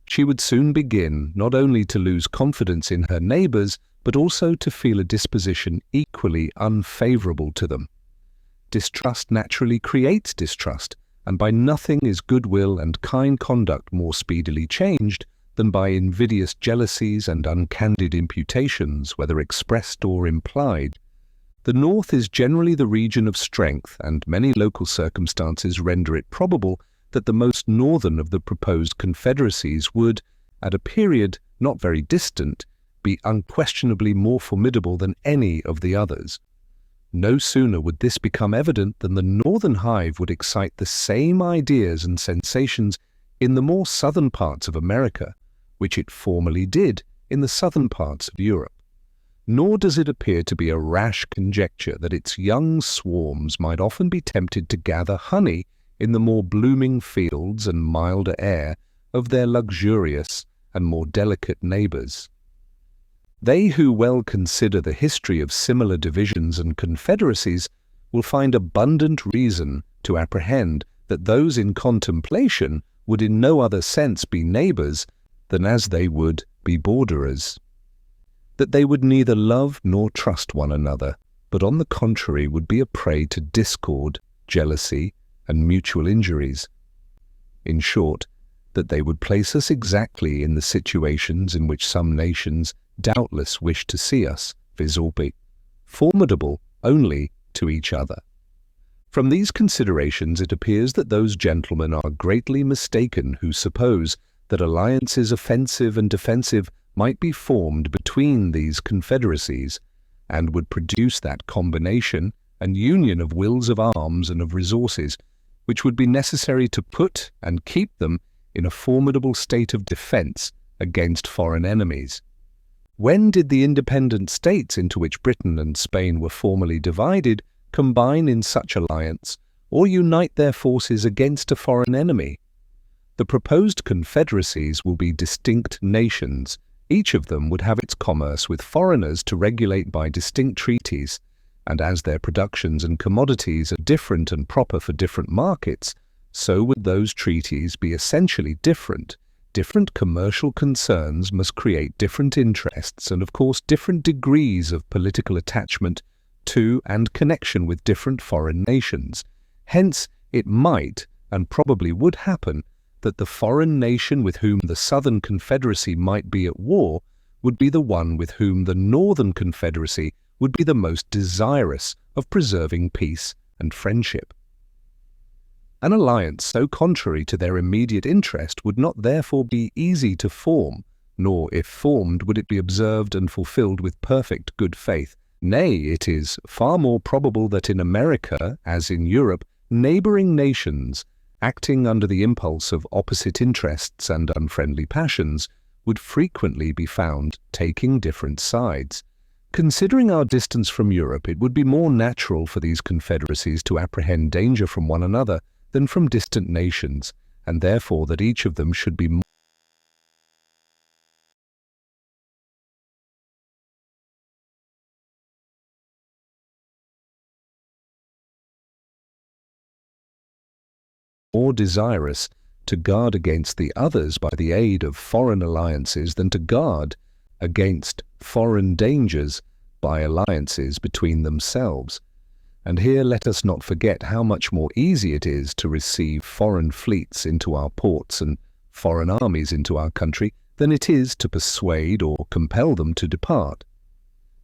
She would soon begin not only to lose confidence in her neighbours, but also to feel a disposition equally unfavourable to them. Distrust naturally creates distrust, and by nothing is goodwill and kind conduct more speedily changed than by invidious jealousies and uncandid imputations, whether expressed or implied. The North is generally the region of strength, and many local circumstances render it probable that the most northern of the proposed confederacies would, at a period not very distant, be unquestionably more formidable than any of the others. No sooner would this become evident than the northern hive would excite the same ideas and sensations in the more southern parts of America, which it formerly did in the southern parts of Europe. Nor does it appear to be a rash conjecture that its young swarms might often be tempted to gather honey in the more blooming fields and milder air of their luxurious and more delicate neighbours. They who well consider the history of similar divisions and confederacies will find abundant reason to apprehend that those in contemplation would in no other sense be neighbours than as they would be borderers, that they would neither love nor trust one another, but on the contrary would be a prey to discord, jealousy, and mutual injuries. In short, that they would place us exactly in the situations in which some nations doubtless wish to see us, viz., formidable only to each other. From these considerations it appears that those gentlemen are greatly mistaken who suppose that alliances offensive and defensive might be formed between these confederacies, and would produce that combination and union of wills of arms and of resources which would be necessary to put and keep them in a formidable state of defence against foreign enemies. When did the independent states into which Britain and Spain were formerly divided combine in such alliance, or unite their forces against a foreign enemy? The proposed confederacies will be distinct nations. Each of them would have its commerce with foreigners to regulate by distinct treaties, and as their productions and commodities are different and proper for different markets, so would those treaties be essentially different. Different commercial concerns must create different interests and, of course, different degrees of political attachment to and connection with different foreign nations. Hence, it might, and probably would happen, that the foreign nation with whom the Southern Confederacy might be at war would be the one with whom the Northern Confederacy would be the most desirous of preserving peace and friendship. An alliance so contrary to their immediate interest would not therefore be easy to form, nor, if formed, would it be observed and fulfilled with perfect good faith. Nay, it is far more probable that in America, as in Europe, neighbouring nations, acting under the impulse of opposite interests and unfriendly passions, would frequently be found taking different sides. Considering our distance from Europe, it would be more natural for these confederacies to apprehend danger from one another than from distant nations, and therefore that each of them should be more desirous to guard against the others by the aid of foreign alliances than to guard against foreign dangers by alliances between themselves. And here let us not forget how much more easy it is to receive foreign fleets into our ports and foreign armies into our country than it is to persuade or compel them to depart.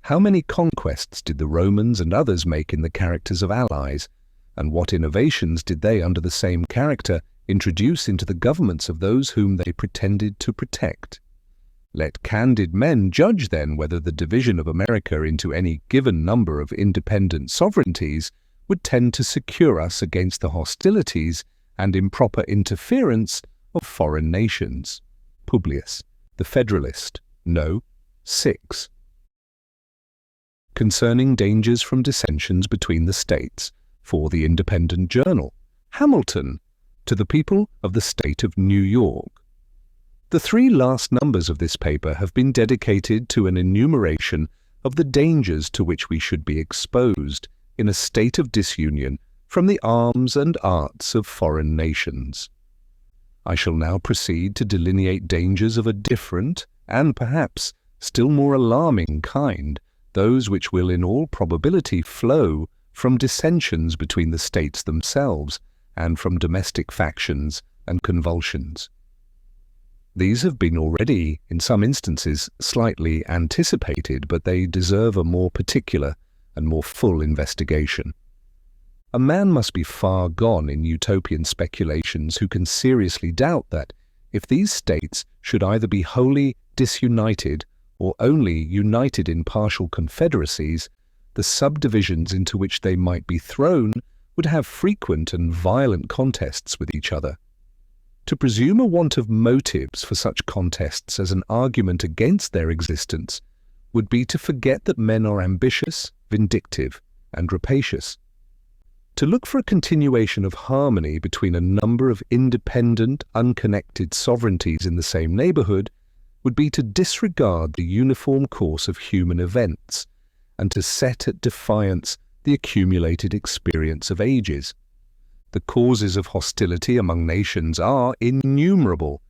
How many conquests did the Romans and others make in the characters of allies, and what innovations did they, under the same character, introduce into the governments of those whom they pretended to protect? Let candid men judge then whether the division of America into any given number of independent sovereignties would tend to secure us against the hostilities and improper interference of foreign nations. Publius, the Federalist, No. 6. Concerning dangers from dissensions between the states, for the Independent Journal, Hamilton, to the people of the state of New York. The 3 last numbers of this paper have been dedicated to an enumeration of the dangers to which we should be exposed in a state of disunion from the arms and arts of foreign nations. I shall now proceed to delineate dangers of a different, and perhaps still more alarming kind, those which will in all probability flow from dissensions between the states themselves and from domestic factions and convulsions. These have been already, in some instances, slightly anticipated, but they deserve a more particular and more full investigation. A man must be far gone in utopian speculations who can seriously doubt that, if these states should either be wholly disunited or only united in partial confederacies, the subdivisions into which they might be thrown would have frequent and violent contests with each other. To presume a want of motives for such contests as an argument against their existence would be to forget that men are ambitious, vindictive, and rapacious. To look for a continuation of harmony between a number of independent, unconnected sovereignties in the same neighborhood would be to disregard the uniform course of human events and to set at defiance the accumulated experience of ages. The causes of hostility among nations are innumerable.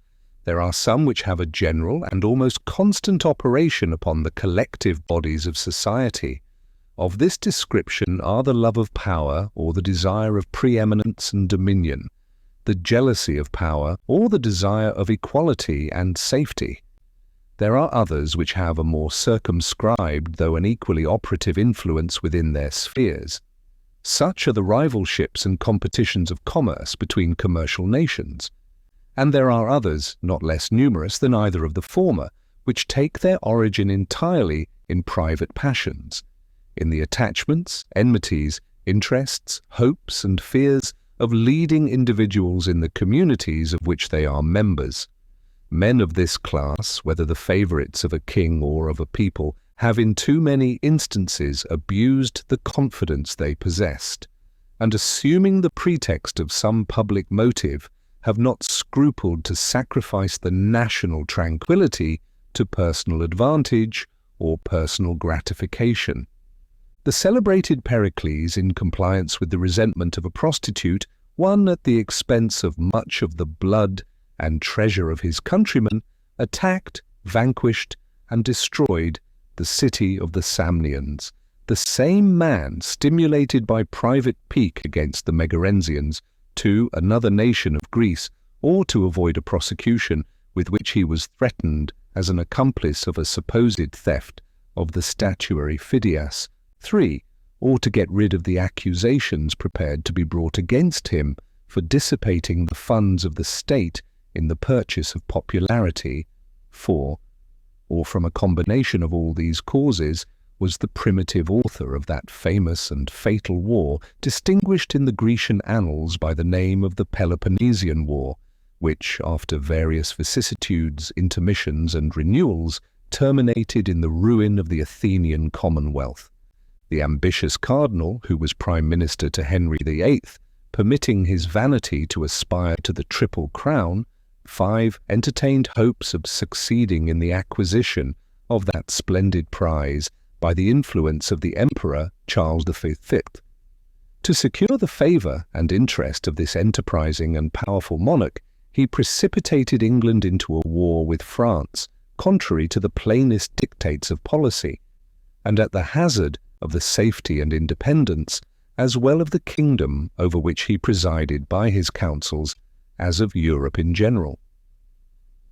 There are some which have a general and almost constant operation upon the collective bodies of society. Of this description are the love of power or the desire of preeminence and dominion, the jealousy of power or the desire of equality and safety. There are others which have a more circumscribed though an equally operative influence within their spheres. Such are the rivalships and competitions of commerce between commercial nations. And there are others, not less numerous than either of the former, which take their origin entirely in private passions, in the attachments, enmities, interests, hopes, and fears of leading individuals in the communities of which they are members. Men of this class, whether the favorites of a king or of a people, have in too many instances abused the confidence they possessed, and assuming the pretext of some public motive, have not scrupled to sacrifice the national tranquility to personal advantage or personal gratification. The celebrated Pericles, in compliance with the resentment of a prostitute, won at the expense of much of the blood and treasure of his countrymen, attacked, vanquished, and destroyed the city of the Samnians. The same man, stimulated by private pique against the Megarensians to another nation of Greece, or to avoid a prosecution with which he was threatened as an accomplice of a supposed theft of the statuary Phidias, 3, or to get rid of the accusations prepared to be brought against him for dissipating the funds of the state in the purchase of popularity, 4, or from a combination of all these causes, was the primitive author of that famous and fatal war distinguished in the Grecian annals by the name of the Peloponnesian War, which, after various vicissitudes, intermissions, and renewals, terminated in the ruin of the Athenian Commonwealth. The ambitious cardinal, who was prime minister to Henry VIII, permitting his vanity to aspire to the triple crown, 5, entertained hopes of succeeding in the acquisition of that splendid prize by the influence of the Emperor Charles V. To secure the favour and interest of this enterprising and powerful monarch, he precipitated England into a war with France, contrary to the plainest dictates of policy, and at the hazard of the safety and independence, as well of the kingdom over which he presided by his counsels, as of Europe in general.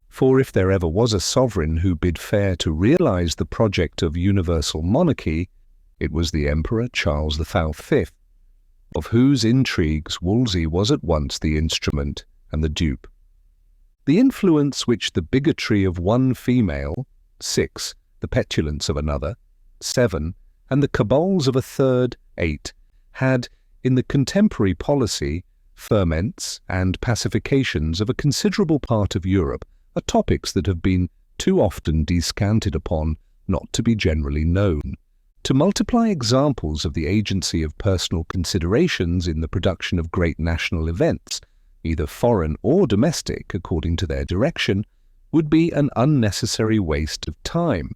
For if there ever was a sovereign who bid fair to realize the project of universal monarchy, it was the Emperor Charles V, of whose intrigues Wolsey was at once the instrument and the dupe. The influence which the bigotry of one female, 6, the petulance of another, 7, and the cabals of a third, 8, had, in the contemporary policy, ferments, and pacifications of a considerable part of Europe, are topics that have been too often descanted upon not to be generally known. To multiply examples of the agency of personal considerations in the production of great national events, either foreign or domestic according to their direction, would be an unnecessary waste of time.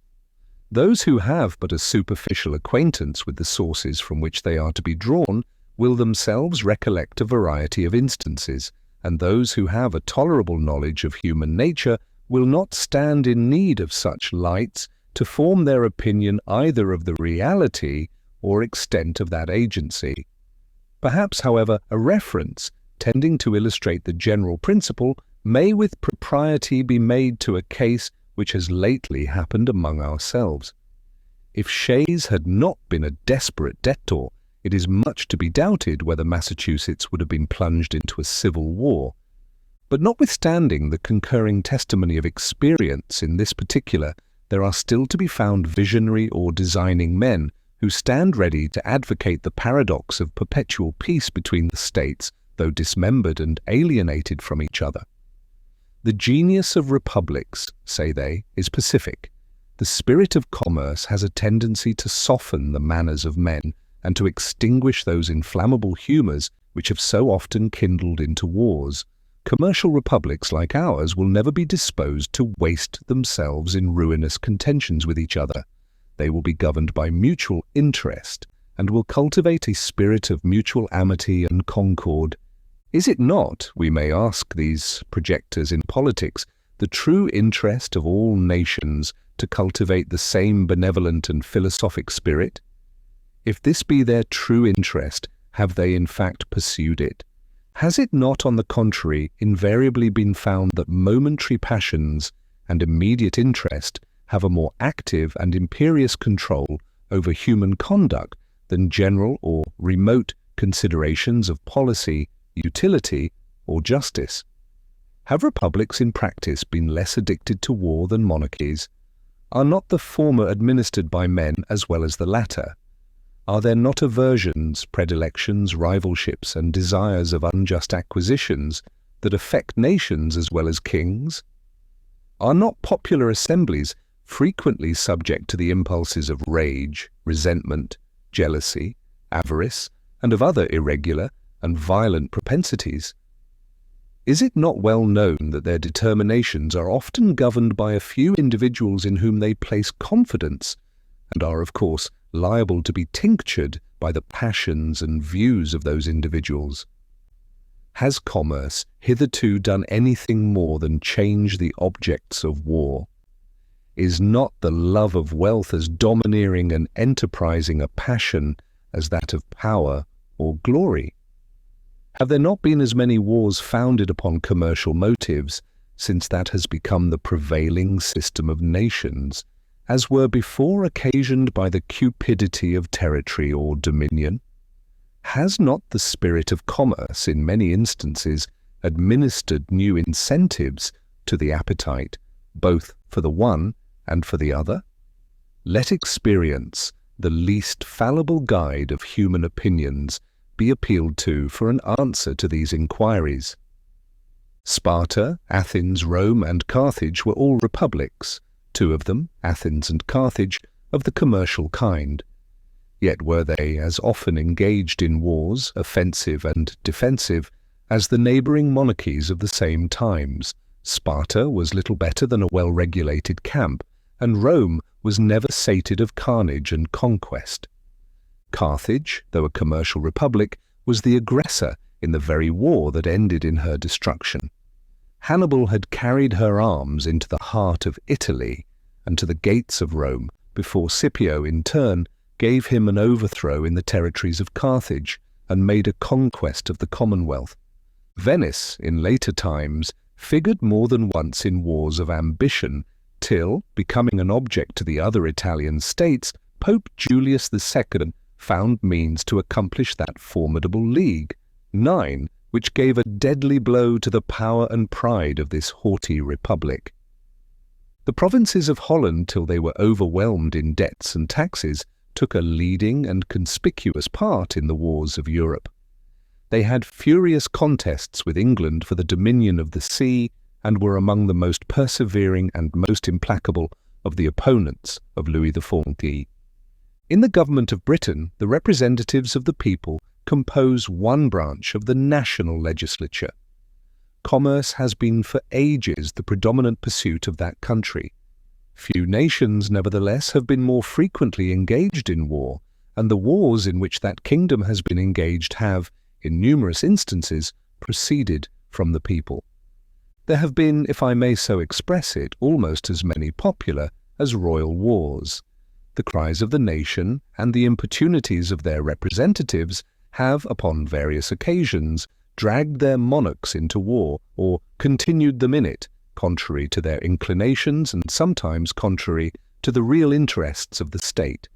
Those who have but a superficial acquaintance with the sources from which they are to be drawn will themselves recollect a variety of instances, and those who have a tolerable knowledge of human nature will not stand in need of such lights to form their opinion either of the reality or extent of that agency. Perhaps, however, a reference tending to illustrate the general principle may with propriety be made to a case which has lately happened among ourselves. If Shays had not been a desperate debtor, it is much to be doubted whether Massachusetts would have been plunged into a civil war. But notwithstanding the concurring testimony of experience in this particular, there are still to be found visionary or designing men who stand ready to advocate the paradox of perpetual peace between the states, though dismembered and alienated from each other. The genius of republics, say they, is pacific. The spirit of commerce has a tendency to soften the manners of men and to extinguish those inflammable humours which have so often kindled into wars. Commercial republics like ours will never be disposed to waste themselves in ruinous contentions with each other. They will be governed by mutual interest and will cultivate a spirit of mutual amity and concord. Is it not, we may ask these projectors in politics, the true interest of all nations to cultivate the same benevolent and philosophic spirit? If this be their true interest, have they in fact pursued it? Has it not, on the contrary, invariably been found that momentary passions and immediate interest have a more active and imperious control over human conduct than general or remote considerations of policy, utility, or justice? Have republics in practice been less addicted to war than monarchies? Are not the former administered by men as well as the latter? Are there not aversions, predilections, rivalships, and desires of unjust acquisitions that affect nations as well as kings? Are not popular assemblies frequently subject to the impulses of rage, resentment, jealousy, avarice, and of other irregular and violent propensities? Is it not well known that their determinations are often governed by a few individuals in whom they place confidence, and are, of course, liable to be tinctured by the passions and views of those individuals? Has commerce hitherto done anything more than change the objects of war? Is not the love of wealth as domineering and enterprising a passion as that of power or glory? Have there not been as many wars founded upon commercial motives, since that has become the prevailing system of nations, as were before occasioned by the cupidity of territory or dominion? Has not the spirit of commerce in many instances administered new incentives to the appetite, both for the one and for the other? Let experience, the least fallible guide of human opinions, be appealed to for an answer to these inquiries. Sparta, Athens, Rome, and Carthage were all republics, two of them, Athens and Carthage, of the commercial kind. Yet were they as often engaged in wars, offensive and defensive, as the neighbouring monarchies of the same times. Sparta was little better than a well-regulated camp, and Rome was never sated of carnage and conquest. Carthage, though a commercial republic, was the aggressor in the very war that ended in her destruction. Hannibal had carried her arms into the heart of Italy and to the gates of Rome before Scipio, in turn, gave him an overthrow in the territories of Carthage and made a conquest of the Commonwealth. Venice, in later times, figured more than once in wars of ambition, till, becoming an object to the other Italian states, Pope Julius II found means to accomplish that formidable League, 9, which gave a deadly blow to the power and pride of this haughty republic. The provinces of Holland, till they were overwhelmed in debts and taxes, took a leading and conspicuous part in the wars of Europe. They had furious contests with England for the dominion of the sea, and were among the most persevering and most implacable of the opponents of Louis XIV. In the government of Britain, the representatives of the people compose one branch of the national legislature. Commerce has been for ages the predominant pursuit of that country. Few nations, nevertheless, have been more frequently engaged in war, and the wars in which that kingdom has been engaged have, in numerous instances, proceeded from the people. There have been, if I may so express it, almost as many popular as royal wars. The cries of the nation and the importunities of their representatives have, upon various occasions, dragged their monarchs into war or continued them in it, contrary to their inclinations and sometimes contrary to the real interests of the state.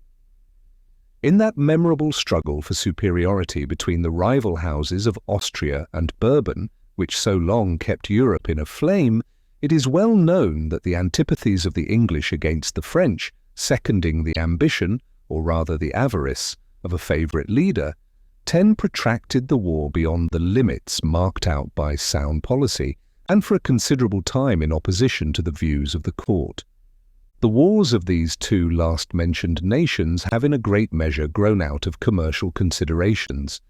In that memorable struggle for superiority between the rival houses of Austria and Bourbon, which so long kept Europe in a flame, it is well known that the antipathies of the English against the French, seconding the ambition, or rather the avarice, of a favorite leader, 10 protracted the war beyond the limits marked out by sound policy and for a considerable time in opposition to the views of the court. The wars of these two last-mentioned nations have in a great measure grown out of commercial considerations.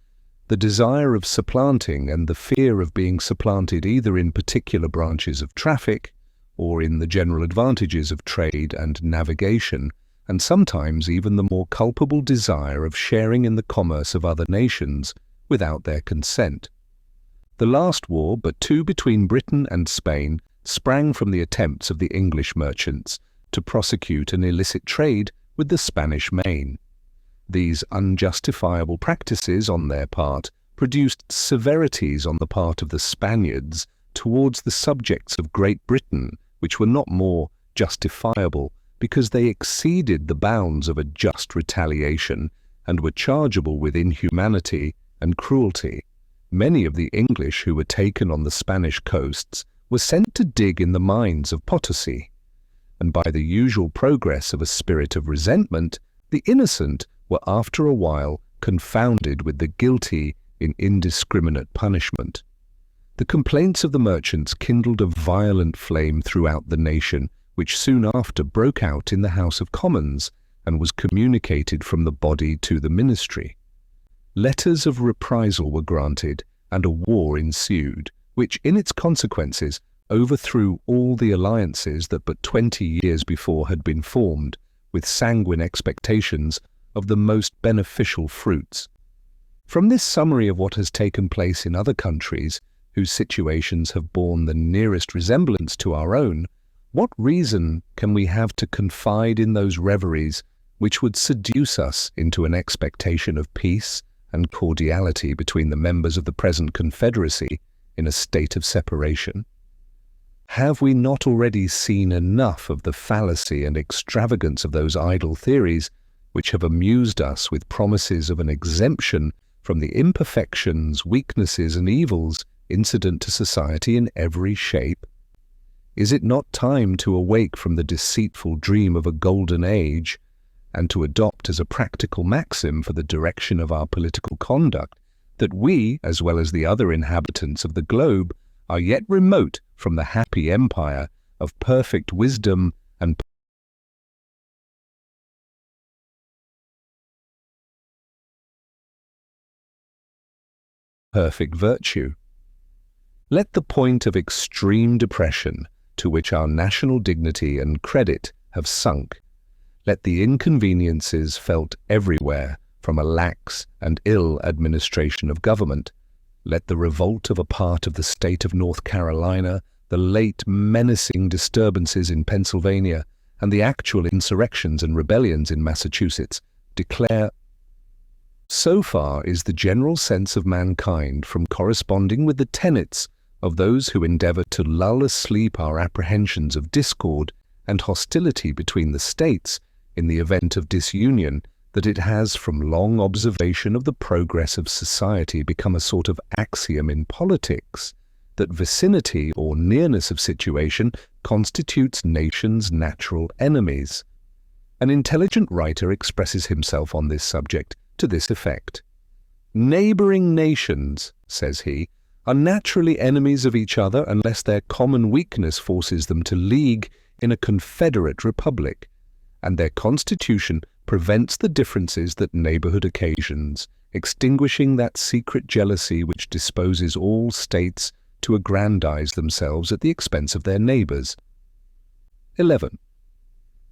The desire of supplanting and the fear of being supplanted either in particular branches of traffic or in the general advantages of trade and navigation, and sometimes even the more culpable desire of sharing in the commerce of other nations without their consent. The last war, but two between Britain and Spain, sprang from the attempts of the English merchants to prosecute an illicit trade with the Spanish Main. These unjustifiable practices on their part produced severities on the part of the Spaniards towards the subjects of Great Britain, which were not more justifiable because they exceeded the bounds of a just retaliation and were chargeable with inhumanity and cruelty. Many of the English who were taken on the Spanish coasts were sent to dig in the mines of Potosi, and by the usual progress of a spirit of resentment, the innocent were after a while confounded with the guilty in indiscriminate punishment. The complaints of the merchants kindled a violent flame throughout the nation, which soon after broke out in the House of Commons and was communicated from the body to the ministry. Letters of reprisal were granted, and a war ensued, which in its consequences overthrew all the alliances that but 20 years before had been formed, with sanguine expectations of the most beneficial fruits. From this summary of what has taken place in other countries, whose situations have borne the nearest resemblance to our own, what reason can we have to confide in those reveries which would seduce us into an expectation of peace and cordiality between the members of the present Confederacy in a state of separation? Have we not already seen enough of the fallacy and extravagance of those idle theories which have amused us with promises of an exemption from the imperfections, weaknesses, and evils incident to society in every shape? Is it not time to awake from the deceitful dream of a golden age, and to adopt as a practical maxim for the direction of our political conduct that we, as well as the other inhabitants of the globe, are yet remote from the happy empire of perfect wisdom and perfect virtue? Let the point of extreme depression to which our national dignity and credit have sunk, let the inconveniences felt everywhere from a lax and ill administration of government, let the revolt of a part of the state of North Carolina, the late menacing disturbances in Pennsylvania, and the actual insurrections and rebellions in Massachusetts declare. So far is the general sense of mankind from corresponding with the tenets of those who endeavor to lull asleep our apprehensions of discord and hostility between the states in the event of disunion, that it has from long observation of the progress of society become a sort of axiom in politics, that vicinity or nearness of situation constitutes nations' natural enemies. An intelligent writer expresses himself on this subject to this effect. Neighboring nations, says he, are naturally enemies of each other unless their common weakness forces them to league in a confederate republic, and their constitution prevents the differences that neighborhood occasions, extinguishing that secret jealousy which disposes all states to aggrandize themselves at the expense of their neighbors. 11.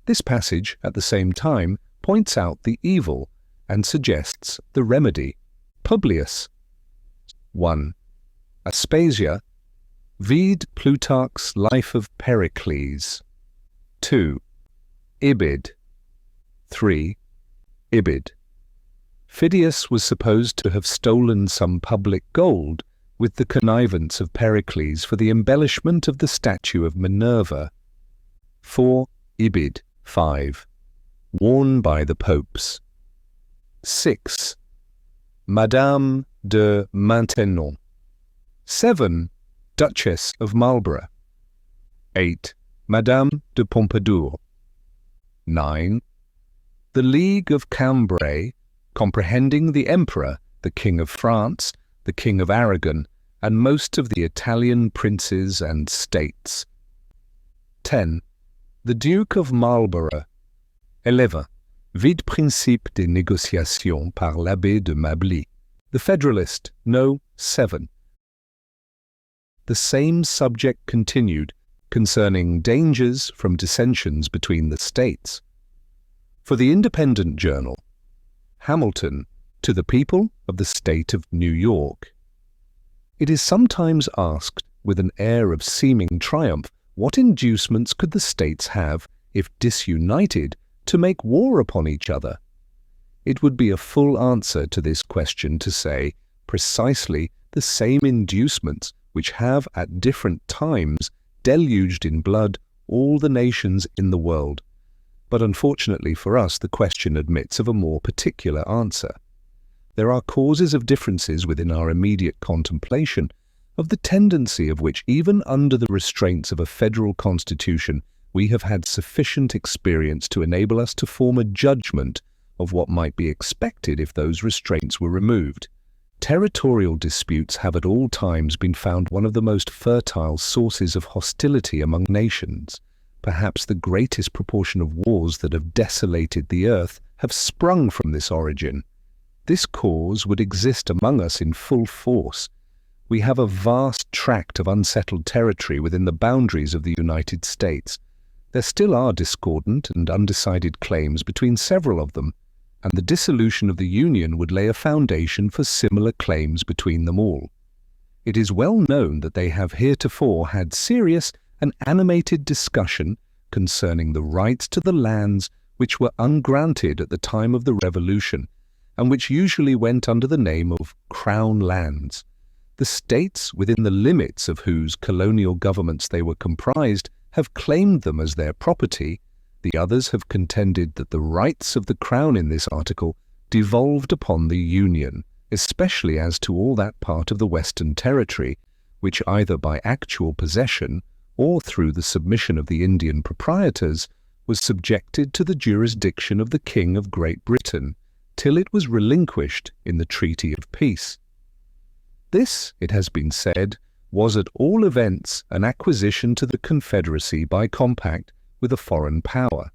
This passage, at the same time, points out the evil and suggests the remedy. Publius. 1. Aspasia. Vide Plutarch's Life of Pericles. 2. Ibid. 3. Ibid. Phidias was supposed to have stolen some public gold with the connivance of Pericles for the embellishment of the statue of Minerva. 4. Ibid. 5. Worn by the popes. 6. Madame de Maintenon. 7. Duchess of Marlborough. 8. Madame de Pompadour. 9. The League of Cambrai, comprehending the Emperor, the King of France, the King of Aragon, and most of the Italian princes and states. 10. The Duke of Marlborough. 11. Vide Principe des négociations par l'Abbé de Mably. The Federalist, No. 7. The same subject continued, concerning dangers from dissensions between the states. For the Independent Journal, Hamilton, to the people of the state of New York. It is sometimes asked, with an air of seeming triumph, what inducements could the states have, if disunited, to make war upon each other? It would be a full answer to this question to say precisely the same inducements which have at different times deluged in blood all the nations in the world. But unfortunately for us, the question admits of a more particular answer. There are causes of differences within our immediate contemplation, of the tendency of which, even under the restraints of a federal constitution, we have had sufficient experience to enable us to form a judgment of what might be expected if those restraints were removed. Territorial disputes have at all times been found one of the most fertile sources of hostility among nations. Perhaps the greatest proportion of wars that have desolated the earth have sprung from this origin. This cause would exist among us in full force. We have a vast tract of unsettled territory within the boundaries of the United States. There still are discordant and undecided claims between several of them, and the dissolution of the Union would lay a foundation for similar claims between them all. It is well known that they have heretofore had serious and animated discussion concerning the rights to the lands which were ungranted at the time of the Revolution, and which usually went under the name of Crown lands. The states within the limits of whose colonial governments they were comprised have claimed them as their property. The others have contended that the rights of the Crown in this article devolved upon the Union, especially as to all that part of the Western Territory, which either by actual possession or through the submission of the Indian proprietors was subjected to the jurisdiction of the King of Great Britain, till it was relinquished in the Treaty of Peace. This, it has been said, was at all events an acquisition to the Confederacy by compact with a foreign power.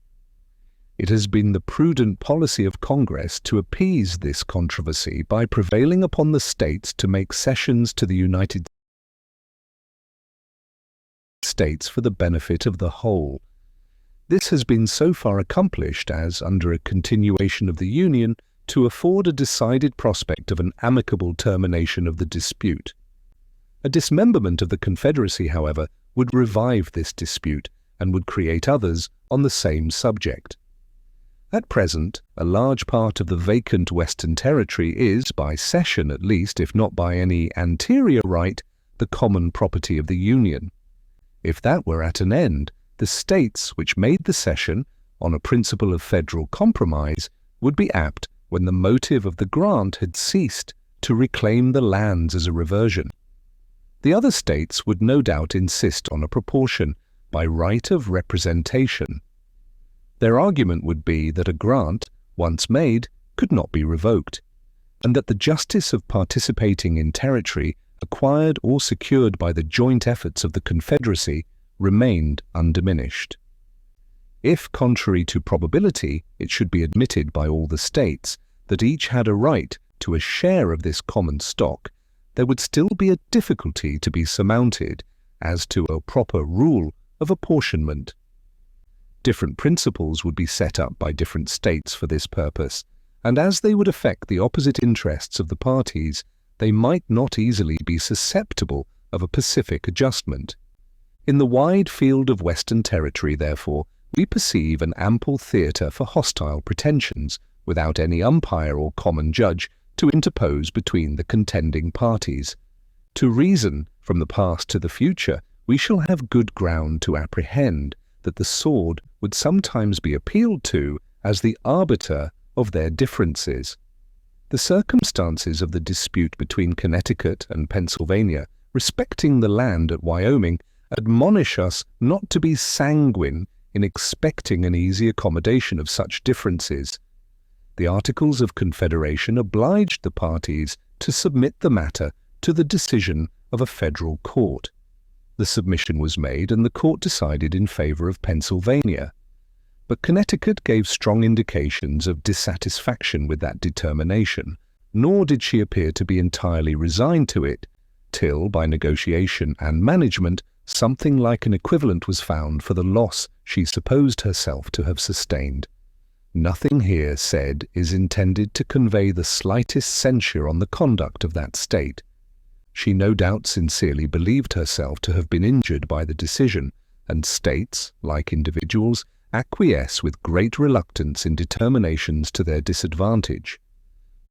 It has been the prudent policy of Congress to appease this controversy by prevailing upon the states to make cessions to the United States for the benefit of the whole. This has been so far accomplished as, under a continuation of the Union, to afford a decided prospect of an amicable termination of the dispute. A dismemberment of the Confederacy, however, would revive this dispute and would create others on the same subject. At present, a large part of the vacant Western Territory is, by cession at least, if not by any anterior right, the common property of the Union. If that were at an end, the states which made the cession, on a principle of federal compromise, would be apt, when the motive of the grant had ceased, to reclaim the lands as a reversion. The other states would no doubt insist on a proportion, by right of representation. Their argument would be that a grant, once made, could not be revoked, and that the justice of participating in territory acquired or secured by the joint efforts of the Confederacy remained undiminished. If, contrary to probability, it should be admitted by all the states that each had a right to a share of this common stock, there would still be a difficulty to be surmounted as to a proper rule of apportionment. Different principles would be set up by different states for this purpose, and as they would affect the opposite interests of the parties, they might not easily be susceptible of a pacific adjustment. In the wide field of Western Territory, therefore, we perceive an ample theatre for hostile pretensions, without any umpire or common judge to interpose between the contending parties. To reason from the past to the future, we shall have good ground to apprehend that the sword would sometimes be appealed to as the arbiter of their differences. The circumstances of the dispute between Connecticut and Pennsylvania respecting the land at Wyoming admonish us not to be sanguine in expecting an easy accommodation of such differences the Articles of Confederation obliged the parties to submit the matter to the decision of a federal court. The submission was made and the court decided in favor of Pennsylvania. But Connecticut gave strong indications of dissatisfaction with that determination, nor did she appear to be entirely resigned to it, till, by negotiation and management, something like an equivalent was found for the loss she supposed herself to have sustained. Nothing here said is intended to convey the slightest censure on the conduct of that state. She no doubt sincerely believed herself to have been injured by the decision, and states, like individuals, acquiesce with great reluctance in determinations to their disadvantage.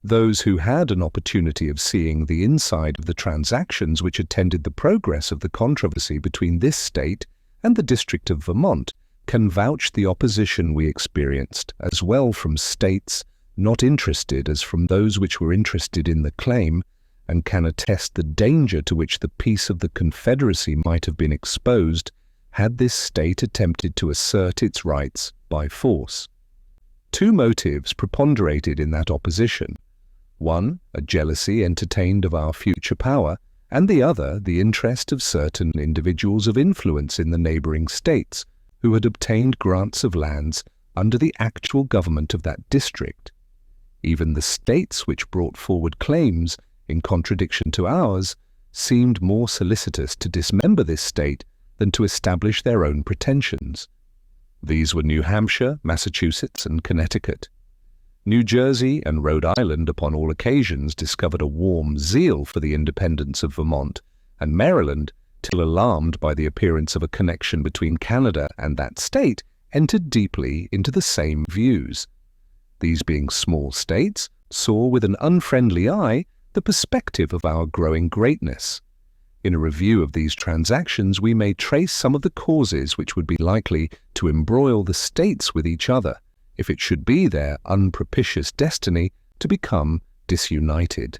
Those who had an opportunity of seeing the inside of the transactions which attended the progress of the controversy between this state and the District of Vermont can vouch the opposition we experienced, as well from states not interested as from those which were interested in the claim, and can attest the danger to which the peace of the Confederacy might have been exposed had this state attempted to assert its rights by force. Two motives preponderated in that opposition. One, a jealousy entertained of our future power, and the other, the interest of certain individuals of influence in the neighboring states, who had obtained grants of lands under the actual government of that district. Even the states which brought forward claims, in contradiction to ours, seemed more solicitous to dismember this state than to establish their own pretensions. These were New Hampshire, Massachusetts, and Connecticut. New Jersey and Rhode Island upon all occasions discovered a warm zeal for the independence of Vermont, and Maryland, till alarmed by the appearance of a connection between Canada and that state, entered deeply into the same views. These being small states, saw with an unfriendly eye the perspective of our growing greatness. In a review of these transactions we may trace some of the causes which would be likely to embroil the states with each other, if it should be their unpropitious destiny to become disunited.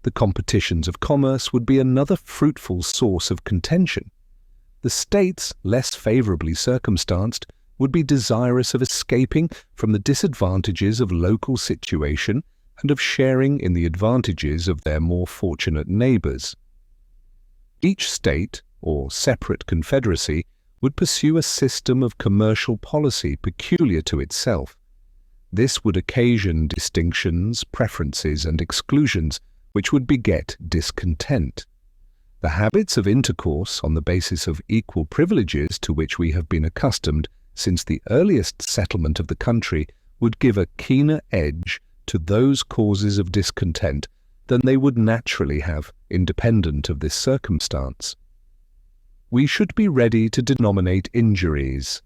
The competitions of commerce would be another fruitful source of contention. The states, less favorably circumstanced, would be desirous of escaping from the disadvantages of local situation and of sharing in the advantages of their more fortunate neighbors. Each state, or separate confederacy, would pursue a system of commercial policy peculiar to itself. This would occasion distinctions, preferences, and exclusions, which would beget discontent. The habits of intercourse on the basis of equal privileges to which we have been accustomed since the earliest settlement of the country would give a keener edge to those causes of discontent than they would naturally have independent of this circumstance. We should be ready to denominate injuries,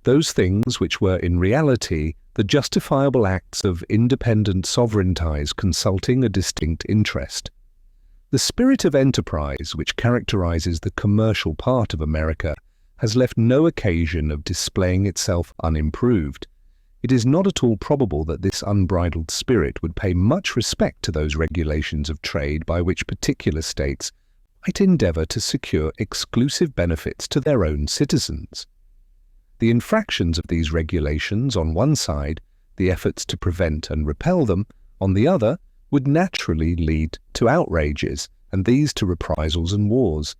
those things which were in reality the justifiable acts of independent sovereignties consulting a distinct interest. The spirit of enterprise which characterizes the commercial part of America has left no occasion of displaying itself unimproved. It is not at all probable that this unbridled spirit would pay much respect to those regulations of trade by which particular states might endeavor to secure exclusive benefits to their own citizens. The infractions of these regulations on one side, the efforts to prevent and repel them, on the other, would naturally lead to outrages, and these to reprisals and wars.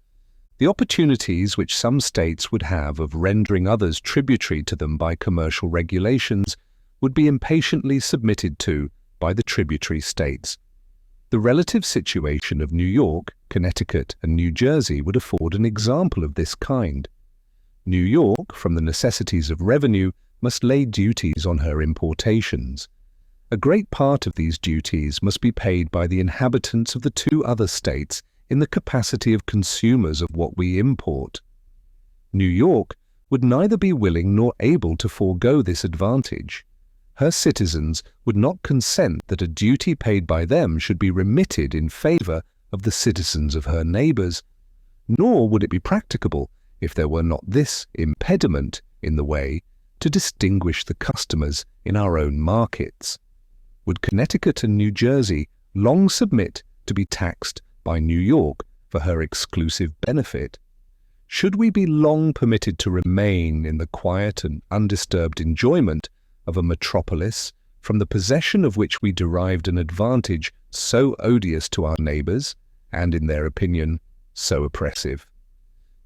The opportunities which some states would have of rendering others tributary to them by commercial regulations would be impatiently submitted to by the tributary states. The relative situation of New York, Connecticut, and New Jersey would afford an example of this kind. New York, from the necessities of revenue, must lay duties on her importations. A great part of these duties must be paid by the inhabitants of the two other states in the capacity of consumers of what we import. New York would neither be willing nor able to forego this advantage. Her citizens would not consent that a duty paid by them should be remitted in favor of the citizens of her neighbors, nor would it be practicable, if there were not this impediment in the way, to distinguish the customers in our own markets. Would Connecticut and New Jersey long submit to be taxed by New York for her exclusive benefit? Should we be long permitted to remain in the quiet and undisturbed enjoyment of a metropolis from the possession of which we derived an advantage so odious to our neighbours, and in their opinion, so oppressive?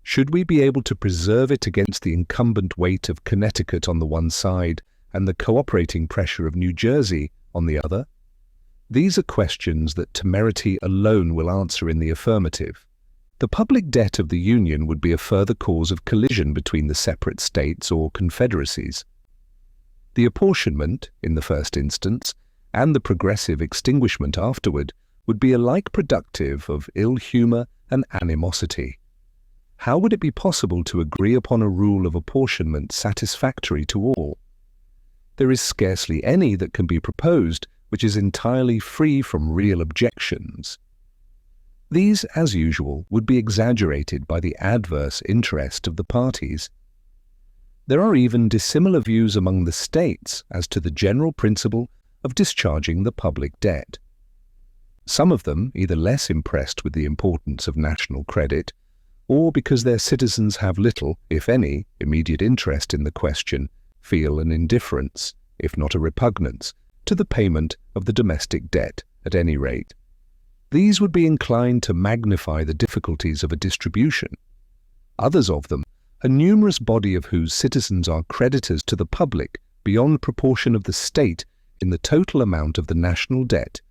Should we be able to preserve it against the incumbent weight of Connecticut on the one side and the cooperating pressure of New Jersey on the other? These are questions that temerity alone will answer in the affirmative. The public debt of the Union would be a further cause of collision between the separate states or confederacies. The apportionment, in the first instance, and the progressive extinguishment afterward, would be alike productive of ill humour and animosity. How would it be possible to agree upon a rule of apportionment satisfactory to all? There is scarcely any that can be proposed which is entirely free from real objections. These, as usual, would be exaggerated by the adverse interest of the parties. There are even dissimilar views among the states as to the general principle of discharging the public debt. Some of them, either less impressed with the importance of national credit, or because their citizens have little, if any, immediate interest in the question, feel an indifference, if not a repugnance, to the payment of the domestic debt, at any rate. These would be inclined to magnify the difficulties of a distribution. Others of them, a numerous body of whose citizens are creditors to the public beyond proportion of the state in the total amount of the national debt,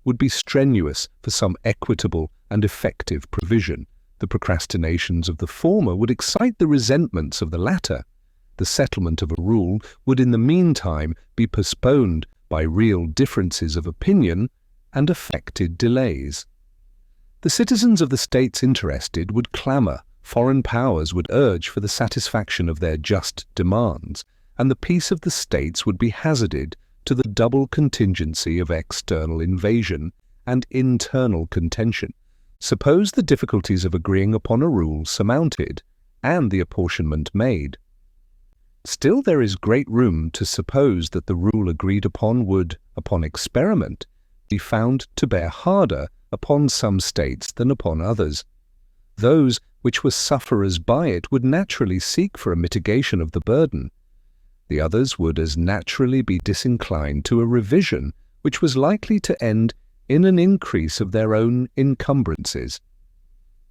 would be strenuous for some equitable and effective provision. The procrastinations of the former would excite the resentments of the latter. The settlement of a rule would in the meantime be postponed by real differences of opinion and affected delays. The citizens of the states interested would clamour, foreign powers would urge for the satisfaction of their just demands, and the peace of the states would be hazarded to the double contingency of external invasion and internal contention. Suppose the difficulties of agreeing upon a rule surmounted, and the apportionment made. Still there is great room to suppose that the rule agreed upon would, upon experiment, be found to bear harder upon some states than upon others. Those which were sufferers by it would naturally seek for a mitigation of the burden. The others would as naturally be disinclined to a revision which was likely to end in an increase of their own encumbrances.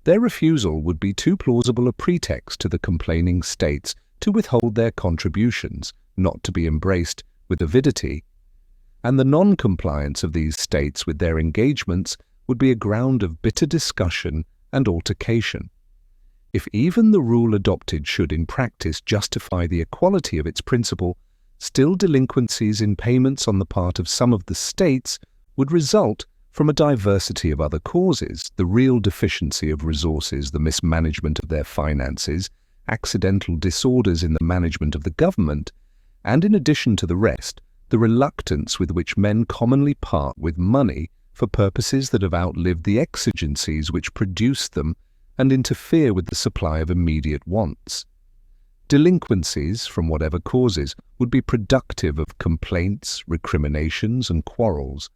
Their refusal would be too plausible a pretext to the complaining states to withhold their contributions, not to be embraced with avidity, and the non-compliance of these states with their engagements would be a ground of bitter discussion and altercation. If even the rule adopted should in practice justify the equality of its principle, still delinquencies in payments on the part of some of the states would result from a diversity of other causes: the real deficiency of resources, the mismanagement of their finances, accidental disorders in the management of the government, and in addition to the rest, the reluctance with which men commonly part with money for purposes that have outlived the exigencies which produce them and interfere with the supply of immediate wants. Delinquencies, from whatever causes, would be productive of complaints, recriminations, and quarrels.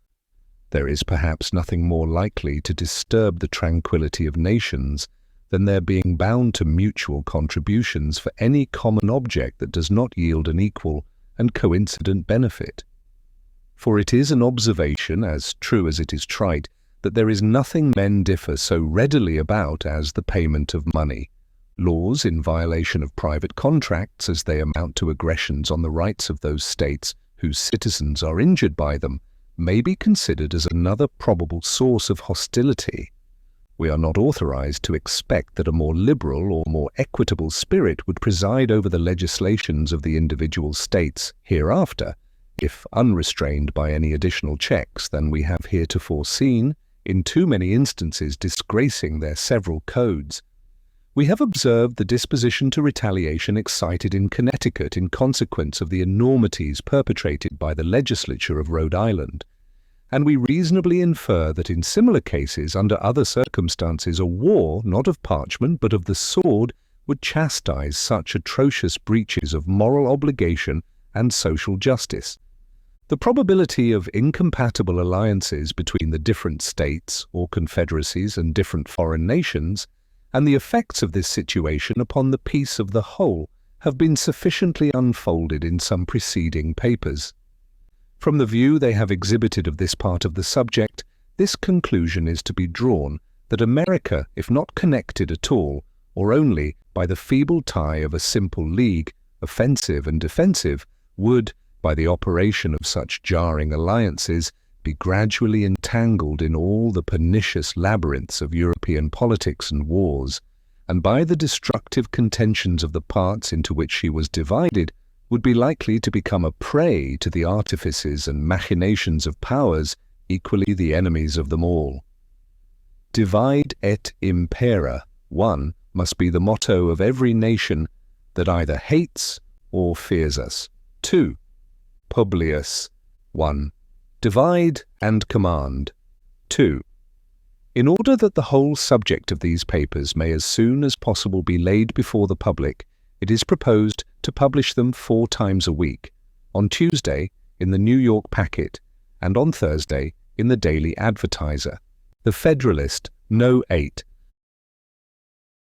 There is perhaps nothing more likely to disturb the tranquillity of nations than their being bound to mutual contributions for any common object that does not yield an equal and coincident benefit. For it is an observation, as true as it is trite, that there is nothing men differ so readily about as the payment of money. Laws in violation of private contracts, as they amount to aggressions on the rights of those states whose citizens are injured by them, may be considered as another probable source of hostility. We are not authorized to expect that a more liberal or more equitable spirit would preside over the legislations of the individual states hereafter, if unrestrained by any additional checks than we have heretofore seen, in too many instances disgracing their several codes. We have observed the disposition to retaliation excited in Connecticut in consequence of the enormities perpetrated by the legislature of Rhode Island, and we reasonably infer that in similar cases, under other circumstances, a war, not of parchment but of the sword, would chastise such atrocious breaches of moral obligation and social justice. The probability of incompatible alliances between the different states or confederacies and different foreign nations, and the effects of this situation upon the peace of the whole, have been sufficiently unfolded in some preceding papers. From the view they have exhibited of this part of the subject, this conclusion is to be drawn that America, if not connected at all, or only by the feeble tie of a simple league, offensive and defensive, would, by the operation of such jarring alliances, be gradually entangled in all the pernicious labyrinths of European politics and wars, and by the destructive contentions of the parts into which she was divided, would be likely to become a prey to the artifices and machinations of powers equally the enemies of them all. Divide et impera, one, must be the motto of every nation that either hates or fears us. 2. Publius, 1. Divide and command. 2. In order that the whole subject of these papers may as soon as possible be laid before the public, it is proposed to publish them 4 times a week, on Tuesday in the New York Packet and on Thursday in the Daily Advertiser. The Federalist, No. 8.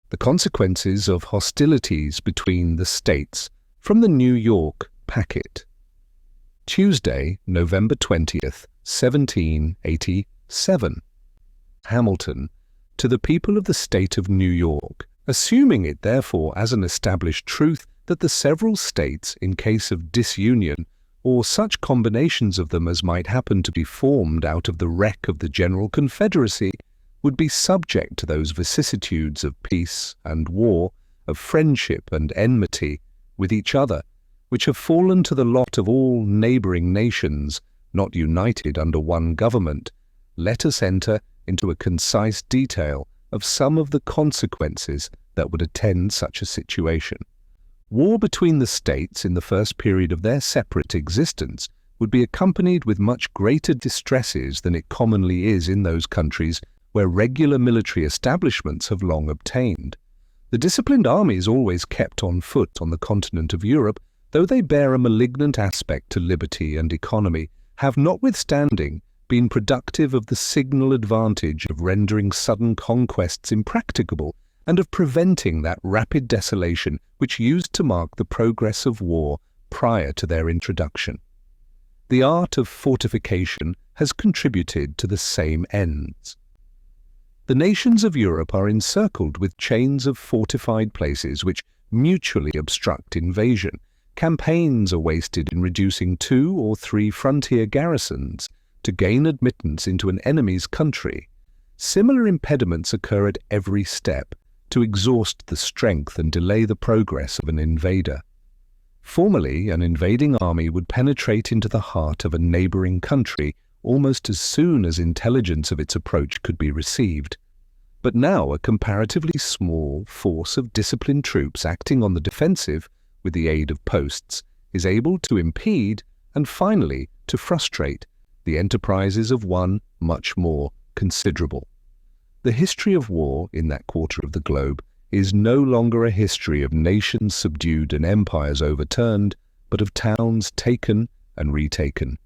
The consequences of hostilities between the states, from the New York Packet. Tuesday, November 20th, 1787. Hamilton, to the people of the state of New York, assuming it therefore as an established truth that the several states, in case of disunion, or such combinations of them as might happen to be formed out of the wreck of the general confederacy, would be subject to those vicissitudes of peace and war, of friendship and enmity with each other, which have fallen to the lot of all neighbouring nations, not united under one government, let us enter into a concise detail of some of the consequences that would attend such a situation. War between the states in the first period of their separate existence would be accompanied with much greater distresses than it commonly is in those countries where regular military establishments have long obtained. The disciplined armies always kept on foot on the continent of Europe, though they bear a malignant aspect to liberty and economy, have notwithstanding been productive of the signal advantage of rendering sudden conquests impracticable and of preventing that rapid desolation which used to mark the progress of war prior to their introduction. The art of fortification has contributed to the same ends. The nations of Europe are encircled with chains of fortified places which mutually obstruct invasion. Campaigns are wasted in reducing 2 or 3 frontier garrisons to gain admittance into an enemy's country. Similar impediments occur at every step to exhaust the strength and delay the progress of an invader. Formerly, an invading army would penetrate into the heart of a neighbouring country almost as soon as intelligence of its approach could be received. But now a comparatively small force of disciplined troops acting on the defensive with the aid of posts is able to impede and finally to frustrate the enterprises of one much more considerable. The history of war in that quarter of the globe is no longer a history of nations subdued and empires overturned, but of towns taken and retaken,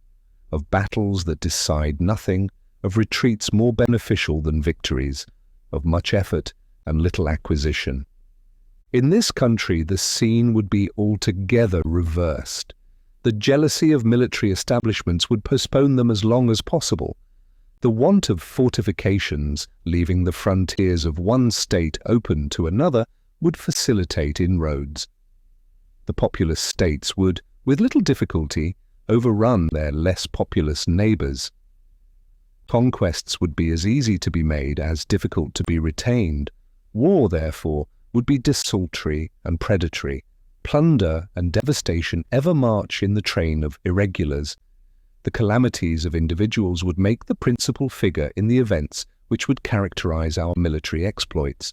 of battles that decide nothing, of retreats more beneficial than victories, of much effort and little acquisition. In this country the scene would be altogether reversed. The jealousy of military establishments would postpone them as long as possible. The want of fortifications, leaving the frontiers of one state open to another, would facilitate inroads. The populous states would, with little difficulty, overrun their less populous neighbours. Conquests would be as easy to be made as difficult to be retained. War, therefore, would be desultory and predatory. Plunder and devastation ever march in the train of irregulars. The calamities of individuals would make the principal figure in the events which would characterize our military exploits.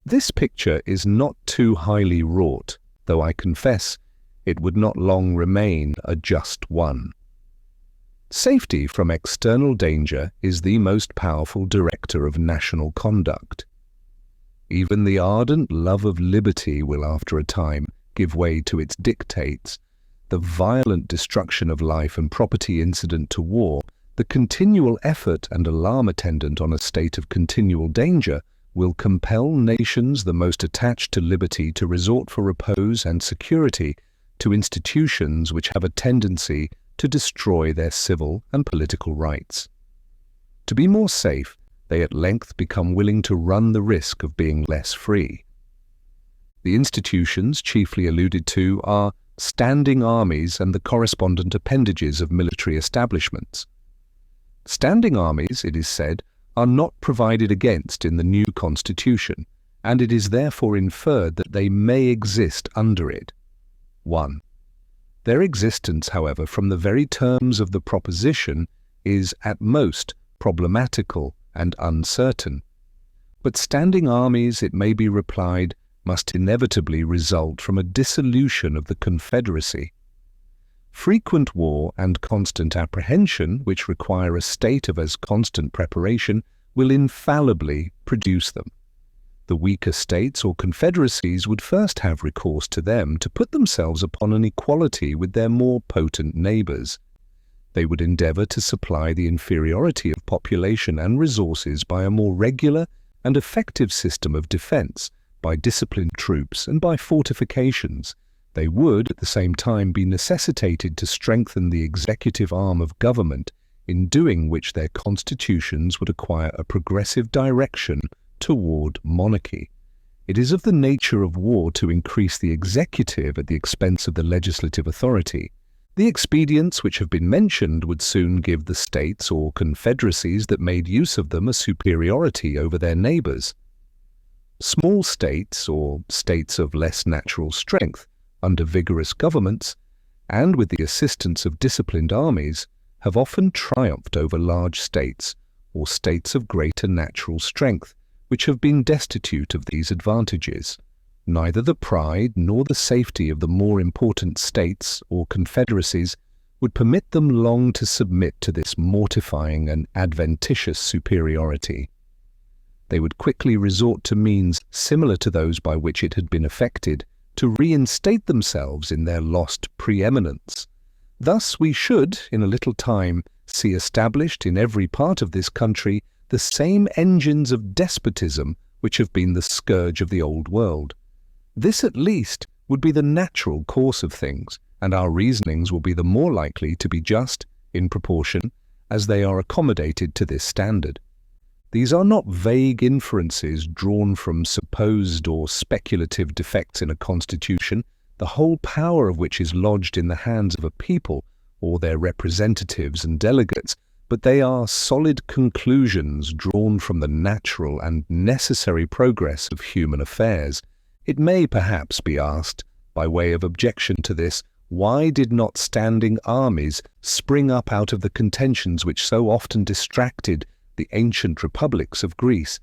This picture is not too highly wrought, though I confess it would not long remain a just one. Safety from external danger is the most powerful director of national conduct. Even the ardent love of liberty will after a time give way to its dictates. The violent destruction of life and property incident to war, the continual effort and alarm attendant on a state of continual danger, will compel nations the most attached to liberty to resort for repose and security to institutions which have a tendency to destroy their civil and political rights. To be more safe, they at length become willing to run the risk of being less free. The institutions chiefly alluded to are standing armies and the correspondent appendages of military establishments. Standing armies, it is said, are not provided against in the new constitution, and it is therefore inferred that they may exist under it. 1. Their existence, however, from the very terms of the proposition, is at most problematical and uncertain. But standing armies, it may be replied, must inevitably result from a dissolution of the Confederacy. Frequent war and constant apprehension, which require a state of as constant preparation, will infallibly produce them. The weaker states or confederacies would first have recourse to them to put themselves upon an equality with their more potent neighbours. They would endeavour to supply the inferiority of population and resources by a more regular and effective system of defence, by disciplined troops and by fortifications. They would, at the same time, be necessitated to strengthen the executive arm of government, in doing which their constitutions would acquire a progressive direction toward monarchy. It is of the nature of war to increase the executive at the expense of the legislative authority. The expedients which have been mentioned would soon give the states or confederacies that made use of them a superiority over their neighbours. Small states, or states of less natural strength, under vigorous governments, and with the assistance of disciplined armies, have often triumphed over large states, or states of greater natural strength, which have been destitute of these advantages. Neither the pride nor the safety of the more important states or confederacies would permit them long to submit to this mortifying and adventitious superiority. They would quickly resort to means similar to those by which it had been effected to reinstate themselves in their lost preeminence. Thus we should, in a little time, see established in every part of this country the same engines of despotism which have been the scourge of the old world. This at least would be the natural course of things, and our reasonings will be the more likely to be just in proportion as they are accommodated to this standard. These are not vague inferences drawn from supposed or speculative defects in a constitution, the whole power of which is lodged in the hands of a people or their representatives and delegates, but they are solid conclusions drawn from the natural and necessary progress of human affairs. It may perhaps be asked, by way of objection to this, why did not standing armies spring up out of the contentions which so often distracted the ancient republics of Greece?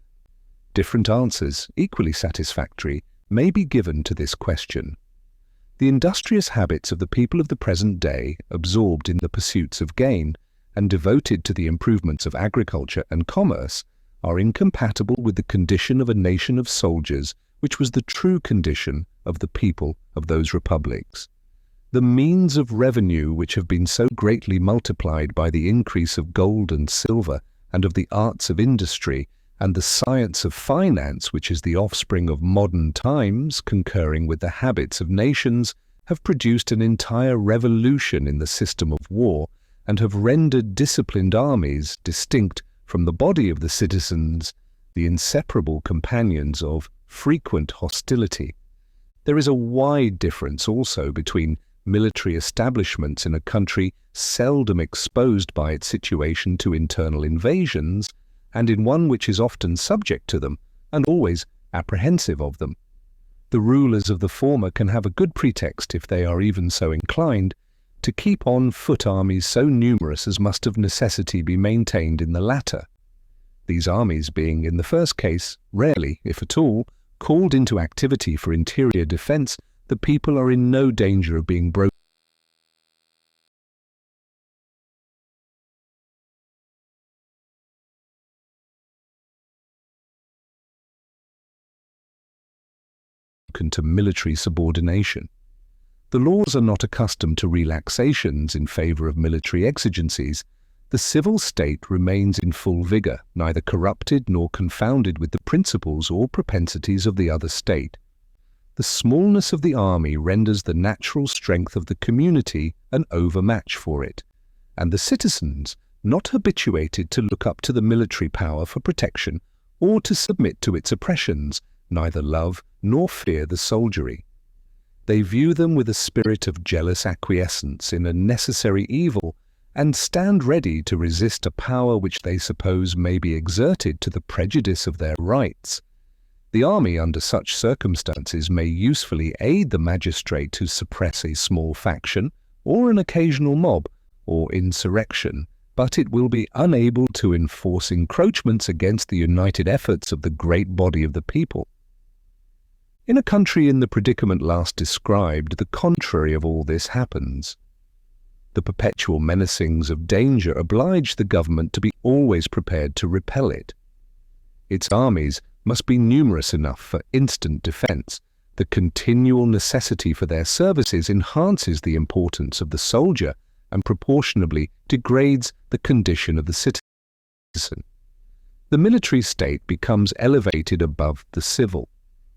Different answers, equally satisfactory, may be given to this question. The industrious habits of the people of the present day, absorbed in the pursuits of gain, and devoted to the improvements of agriculture and commerce, are incompatible with the condition of a nation of soldiers, which was the true condition of the people of those republics. The means of revenue which have been so greatly multiplied by the increase of gold and silver, and of the arts of industry, and the science of finance, which is the offspring of modern times, concurring with the habits of nations, have produced an entire revolution in the system of war, and have rendered disciplined armies, distinct from the body of the citizens, the inseparable companions of frequent hostility. There is a wide difference also between military establishments in a country seldom exposed by its situation to internal invasions, and in one which is often subject to them, and always apprehensive of them. The rulers of the former can have a good pretext, if they are even so inclined, to keep on foot armies so numerous as must of necessity be maintained in the latter. These armies being, in the first case, rarely, if at all, called into activity for interior defence, the people are in no danger of being broken to military subordination. The laws are not accustomed to relaxations in favour of military exigencies. The civil state remains in full vigour, neither corrupted nor confounded with the principles or propensities of the other state. the smallness of the army renders the natural strength of the community an overmatch for it, and the citizens, not habituated to look up to the military power for protection or to submit to its oppressions, neither love nor fear the soldiery. They view them with a spirit of jealous acquiescence in a necessary evil and stand ready to resist a power which they suppose may be exerted to the prejudice of their rights. The army under such circumstances may usefully aid the magistrate to suppress a small faction or an occasional mob or insurrection, but it will be unable to enforce encroachments against the united efforts of the great body of the people. In a country in the predicament last described, the contrary of all this happens. The perpetual menacings of danger oblige the government to be always prepared to repel it. Its armies must be numerous enough for instant defense. The continual necessity for their services enhances the importance of the soldier and proportionably degrades the condition of the citizen. The military state becomes elevated above the civil.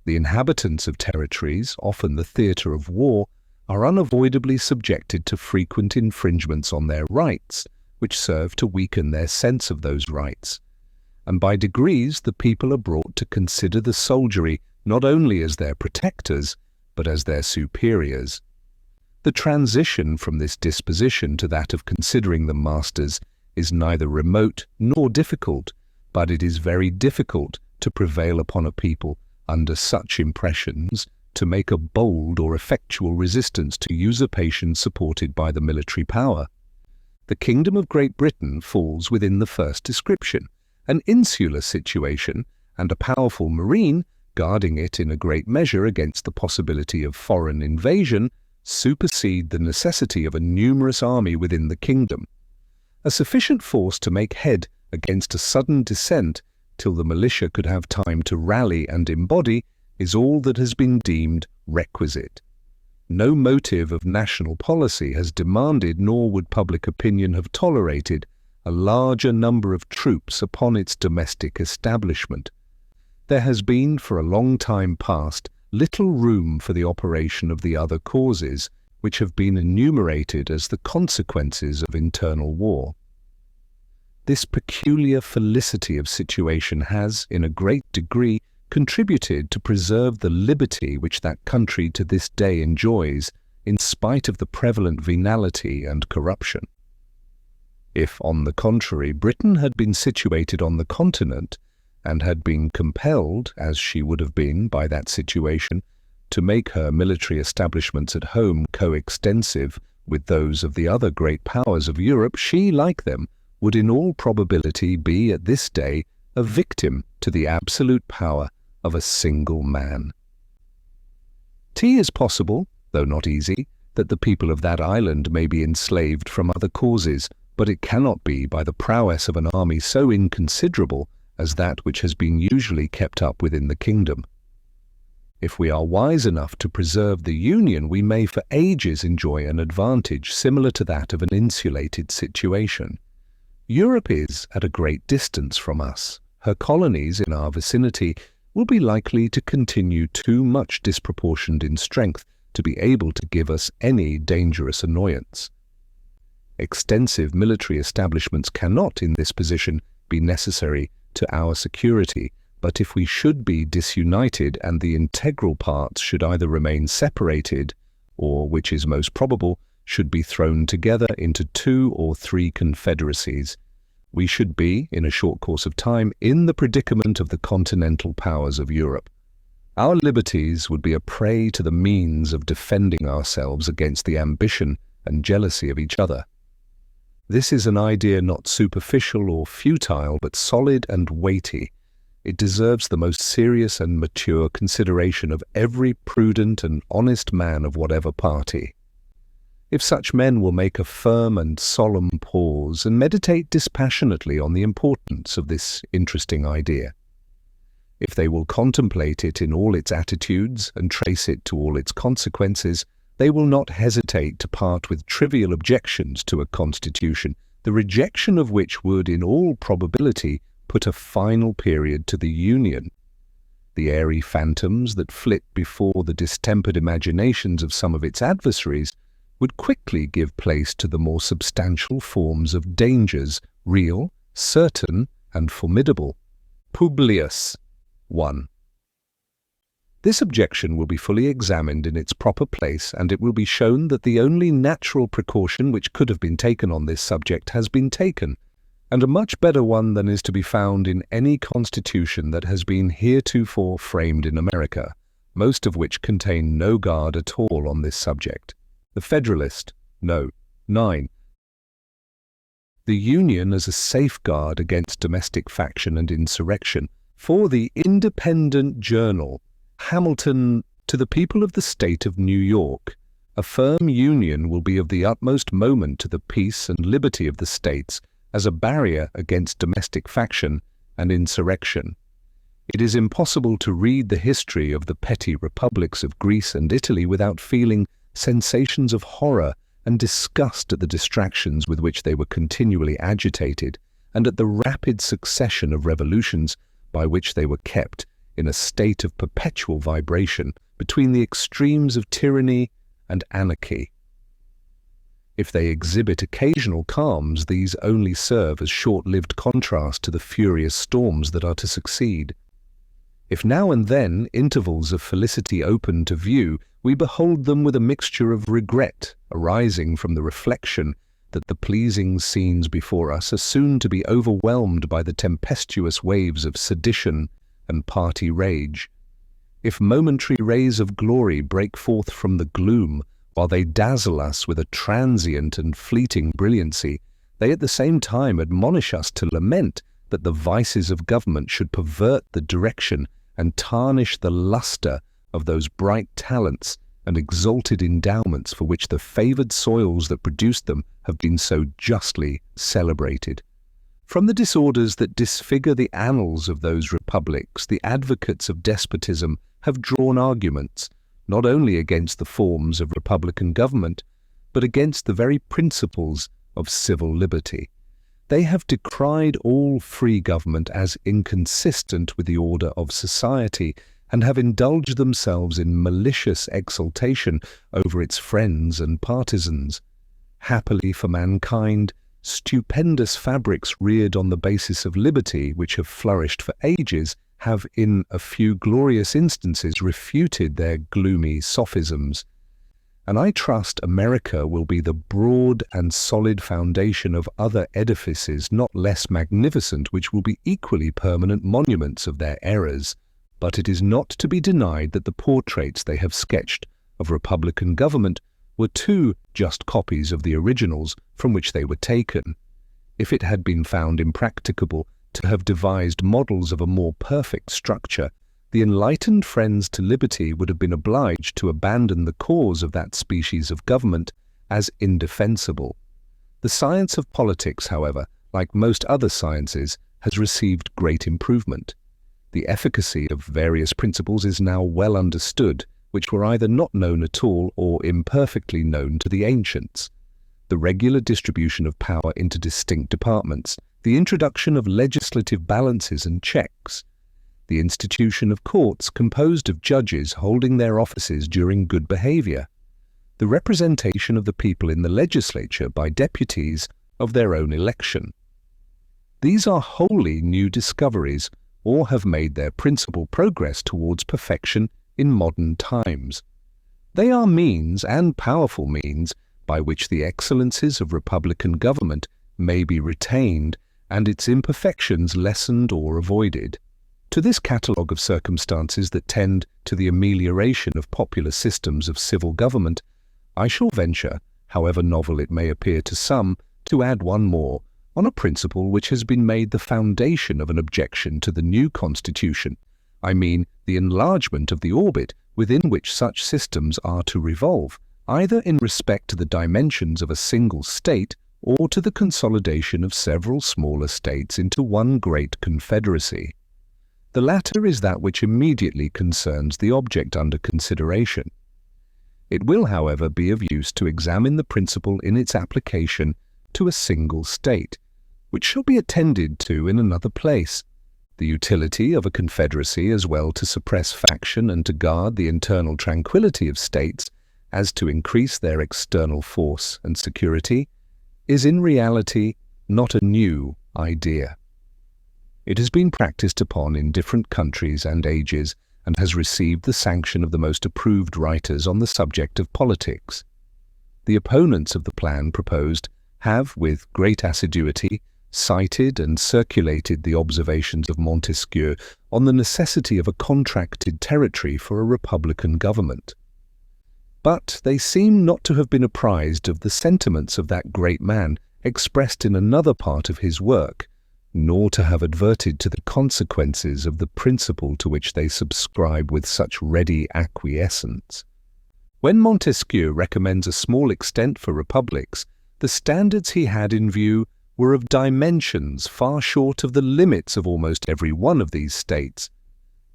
The inhabitants of territories, often the theatre of war, are unavoidably subjected to frequent infringements on their rights, which serve to weaken their sense of those rights. And by degrees the people are brought to consider the soldiery not only as their protectors, but as their superiors. The transition from this disposition to that of considering them masters is neither remote nor difficult, but it is very difficult to prevail upon a people under such impressions to make a bold or effectual resistance to usurpation supported by the military power. The kingdom of Great Britain falls within the first description. An insular situation and a powerful marine, guarding it in a great measure against the possibility of foreign invasion, supersede the necessity of a numerous army within the kingdom. A sufficient force to make head against a sudden descent till the militia could have time to rally and embody is all that has been deemed requisite. No motive of national policy has demanded, nor would public opinion have tolerated, a larger number of troops upon its domestic establishment. There has been for a long time past little room for the operation of the other causes, which have been enumerated as the consequences of internal war. This peculiar felicity of situation has, in a great degree, contributed to preserve the liberty which that country to this day enjoys, in spite of the prevalent venality and corruption. If, on the contrary, Britain had been situated on the continent, and had been compelled, as she would have been by that situation, to make her military establishments at home coextensive with those of the other great powers of Europe, she, like them, would in all probability be at this day a victim to the absolute power of a single man. It is possible, though not easy, that the people of that island may be enslaved from other causes, but it cannot be by the prowess of an army so inconsiderable as that which has been usually kept up within the kingdom. If we are wise enough to preserve the Union, we may for ages enjoy an advantage similar to that of an insulated situation. Europe is at a great distance from us. Her colonies in our vicinity will be likely to continue too much disproportioned in strength to be able to give us any dangerous annoyance. Extensive military establishments cannot, in this position, be necessary to our security, but if we should be disunited and the integral parts should either remain separated, or, which is most probable, should be thrown together into 2 or 3 confederacies, we should be, in a short course of time, in the predicament of the continental powers of Europe. Our liberties would be a prey to the means of defending ourselves against the ambition and jealousy of each other. This is an idea not superficial or futile, but solid and weighty. It deserves the most serious and mature consideration of every prudent and honest man of whatever party. If such men will make a firm and solemn pause and meditate dispassionately on the importance of this interesting idea, if they will contemplate it in all its attitudes and trace it to all its consequences, they will not hesitate to part with trivial objections to a constitution, the rejection of which would, in all probability, put a final period to the Union. The airy phantoms that flit before the distempered imaginations of some of its adversaries would quickly give place to the more substantial forms of dangers, real, certain, and formidable. Publius 1. This objection will be fully examined in its proper place, and it will be shown that the only natural precaution which could have been taken on this subject has been taken, and a much better one than is to be found in any constitution that has been heretofore framed in America, most of which contain no guard at all on this subject. The Federalist, Note 9. The Union as a safeguard against domestic faction and insurrection. For the Independent Journal, Hamilton, to the people of the state of New York, a firm union will be of the utmost moment to the peace and liberty of the states as a barrier against domestic faction and insurrection. It is impossible to read the history of the petty republics of Greece and Italy without feeling sensations of horror and disgust at the distractions with which they were continually agitated, and at the rapid succession of revolutions by which they were kept in a state of perpetual vibration between the extremes of tyranny and anarchy. If they exhibit occasional calms, these only serve as short-lived contrast to the furious storms that are to succeed. If now and then intervals of felicity open to view, we behold them with a mixture of regret arising from the reflection that the pleasing scenes before us are soon to be overwhelmed by the tempestuous waves of sedition and party rage. If momentary rays of glory break forth from the gloom, while they dazzle us with a transient and fleeting brilliancy, they at the same time admonish us to lament that the vices of government should pervert the direction and tarnish the lustre of those bright talents and exalted endowments for which the favoured soils that produced them have been so justly celebrated. From the disorders that disfigure the annals of those republics, the advocates of despotism have drawn arguments, not only against the forms of republican government, but against the very principles of civil liberty. They have decried all free government as inconsistent with the order of society, and have indulged themselves in malicious exultation over its friends and partisans. Happily for mankind, stupendous fabrics reared on the basis of liberty, which have flourished for ages, have in a few glorious instances refuted their gloomy sophisms. And I trust America will be the broad and solid foundation of other edifices not less magnificent, which will be equally permanent monuments of their errors. But it is not to be denied that the portraits they have sketched of republican government were too just copies of the originals from which they were taken. If it had been found impracticable to have devised models of a more perfect structure, the enlightened friends to liberty would have been obliged to abandon the cause of that species of government as indefensible. The science of politics, however, like most other sciences, has received great improvement. The efficacy of various principles is now well understood, which were either not known at all or imperfectly known to the ancients. The regular distribution of power into distinct departments, the introduction of legislative balances and checks, the institution of courts composed of judges holding their offices during good behavior, the representation of the people in the legislature by deputies of their own election. These are wholly new discoveries, or have made their principal progress towards perfection in modern times. They are means, and powerful means, by which the excellencies of republican government may be retained and its imperfections lessened or avoided. To this catalogue of circumstances that tend to the amelioration of popular systems of civil government, I shall venture, however novel it may appear to some, to add one more, on a principle which has been made the foundation of an objection to the new Constitution. I mean the enlargement of the orbit within which such systems are to revolve, either in respect to the dimensions of a single state or to the consolidation of several smaller states into one great confederacy. The latter is that which immediately concerns the object under consideration. It will, however, be of use to examine the principle in its application to a single state, which shall be attended to in another place. the utility of a confederacy as well to suppress faction and to guard the internal tranquility of states as to increase their external force and security, is in reality not a new idea. It has been practiced upon in different countries and ages and has received the sanction of the most approved writers on the subject of politics. The opponents of the plan proposed have, with great assiduity, cited and circulated the observations of Montesquieu on the necessity of a contracted territory for a republican government. But they seem not to have been apprised of the sentiments of that great man expressed in another part of his work, nor to have adverted to the consequences of the principle to which they subscribe with such ready acquiescence. When Montesquieu recommends a small extent for republics, the standards he had in view were of dimensions far short of the limits of almost every one of these states.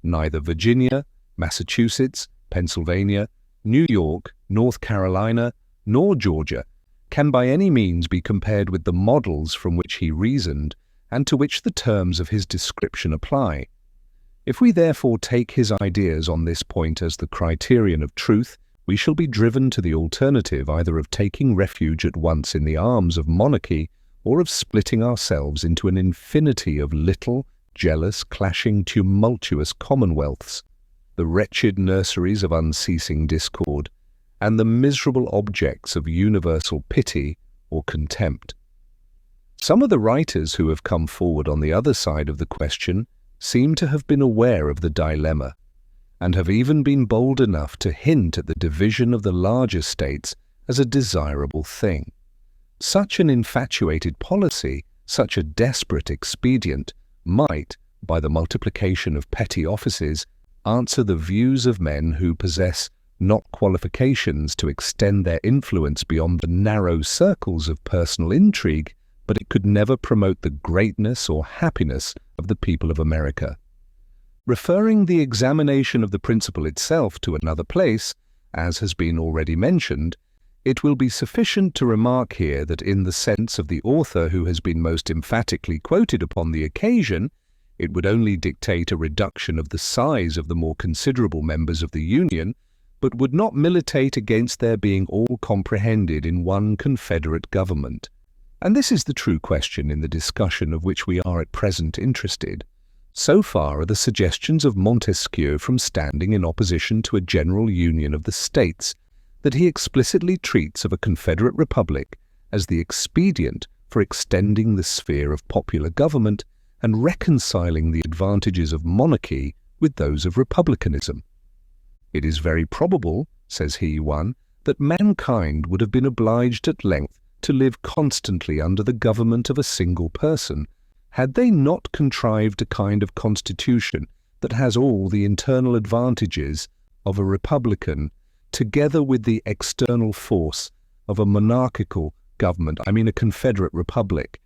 Neither Virginia, Massachusetts, Pennsylvania, New York, North Carolina, nor Georgia can by any means be compared with the models from which he reasoned and to which the terms of his description apply. If we therefore take his ideas on this point as the criterion of truth, we shall be driven to the alternative either of taking refuge at once in the arms of monarchy or of splitting ourselves into an infinity of little, jealous, clashing, tumultuous commonwealths, the wretched nurseries of unceasing discord, and the miserable objects of universal pity or contempt. Some of the writers who have come forward on the other side of the question seem to have been aware of the dilemma, and have even been bold enough to hint at the division of the larger states as a desirable thing. Such an infatuated policy, such a desperate expedient, might, by the multiplication of petty offices, answer the views of men who possess not qualifications to extend their influence beyond the narrow circles of personal intrigue, but it could never promote the greatness or happiness of the people of America. Referring the examination of the principle itself to another place, as has been already mentioned, it will be sufficient to remark here that in the sense of the author who has been most emphatically quoted upon the occasion, it would only dictate a reduction of the size of the more considerable members of the Union, but would not militate against their being all comprehended in one confederate government. And this is the true question in the discussion of which we are at present interested. So far are the suggestions of Montesquieu from standing in opposition to a general union of the states, that he explicitly treats of a confederate republic as the expedient for extending the sphere of popular government and reconciling the advantages of monarchy with those of republicanism. It is very probable, says he, that mankind would have been obliged at length to live constantly under the government of a single person, had they not contrived a kind of constitution that has all the internal advantages of a republican, together with the external force of a monarchical government, a confederate republic.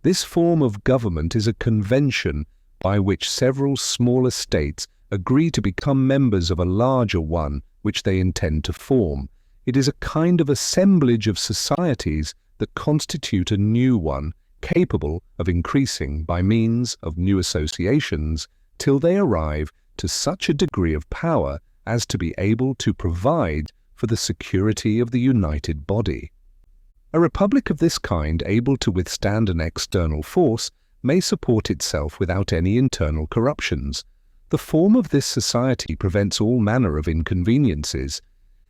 This form of government is a convention by which several smaller states agree to become members of a larger one which they intend to form. It is a kind of assemblage of societies that constitute a new one, capable of increasing by means of new associations till they arrive to such a degree of power as to be able to provide for the security of the united body. A republic of this kind, able to withstand an external force, may support itself without any internal corruptions. The form of this society prevents all manner of inconveniences.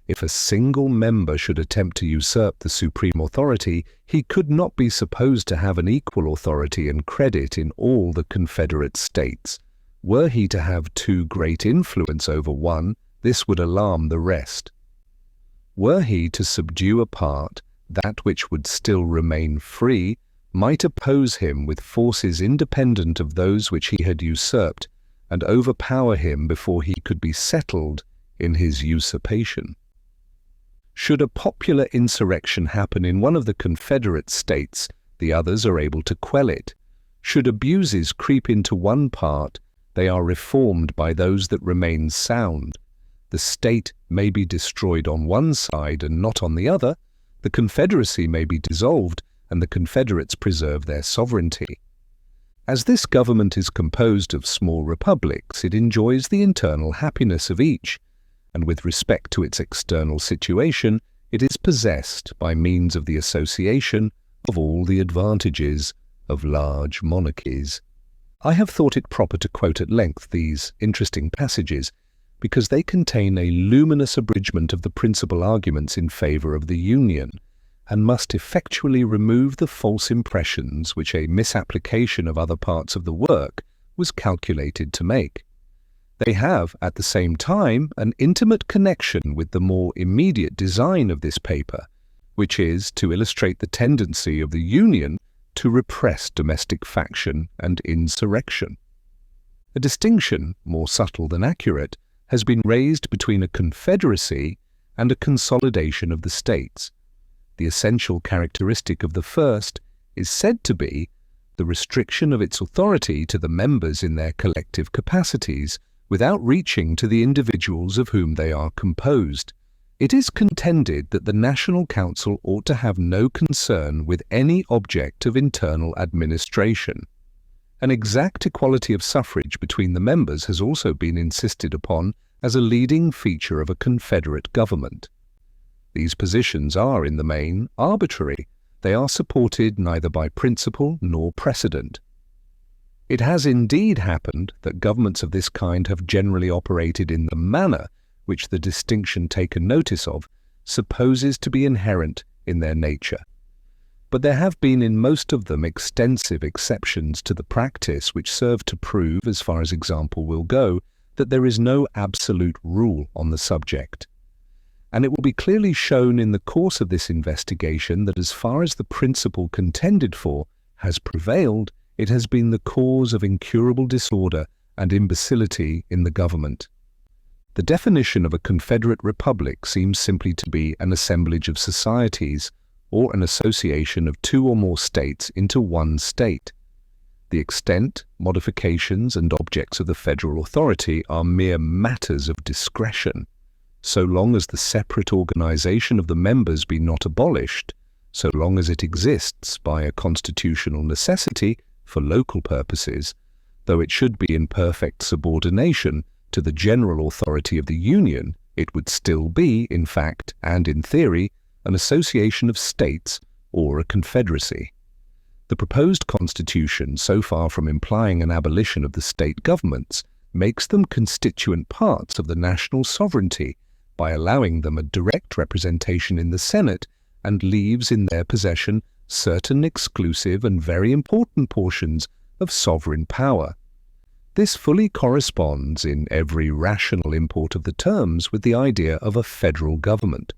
If a single member should attempt to usurp the supreme authority, he could not be supposed to have an equal authority and credit in all the confederate states. Were he to have too great influence over one, this would alarm the rest. Were he to subdue a part, that which would still remain free might oppose him with forces independent of those which he had usurped, and overpower him before he could be settled in his usurpation. Should a popular insurrection happen in one of the confederate states, the others are able to quell it. Should abuses creep into one part, they are reformed by those that remain sound. The state may be destroyed on one side and not on the other. The confederacy may be dissolved, and the confederates preserve their sovereignty. As this government is composed of small republics, it enjoys the internal happiness of each, and with respect to its external situation, it is possessed by means of the association of all the advantages of large monarchies. I have thought it proper to quote at length these interesting passages because they contain a luminous abridgment of the principal arguments in favour of the Union, and must effectually remove the false impressions which a misapplication of other parts of the work was calculated to make. They have, at the same time, an intimate connection with the more immediate design of this paper, which is to illustrate the tendency of the Union to repress domestic faction and insurrection. A distinction, more subtle than accurate, has been raised between a confederacy and a consolidation of the states. The essential characteristic of the first is said to be the restriction of its authority to the members in their collective capacities, without reaching to the individuals of whom they are composed. It is contended that the National Council ought to have no concern with any object of internal administration. An exact equality of suffrage between the members has also been insisted upon as a leading feature of a confederate government. These positions are, in the main, arbitrary. They are supported neither by principle nor precedent. It has indeed happened that governments of this kind have generally operated in the manner which the distinction taken notice of supposes to be inherent in their nature. But there have been in most of them extensive exceptions to the practice which serve to prove, as far as example will go, that there is no absolute rule on the subject. And it will be clearly shown in the course of this investigation that as far as the principle contended for has prevailed, it has been the cause of incurable disorder and imbecility in the government. The definition of a confederate republic seems simply to be an assemblage of societies, or an association of two or more states into one state. The extent, modifications, and objects of the federal authority are mere matters of discretion. So long as the separate organization of the members be not abolished, so long as it exists by a constitutional necessity for local purposes, though it should be in perfect subordination to the general authority of the Union, it would still be, in fact and in theory, an association of states or a confederacy. The proposed constitution, so far from implying an abolition of the state governments, makes them constituent parts of the national sovereignty by allowing them a direct representation in the Senate, and leaves in their possession certain exclusive and very important portions of sovereign power. This fully corresponds in every rational import of the terms with the idea of a federal government.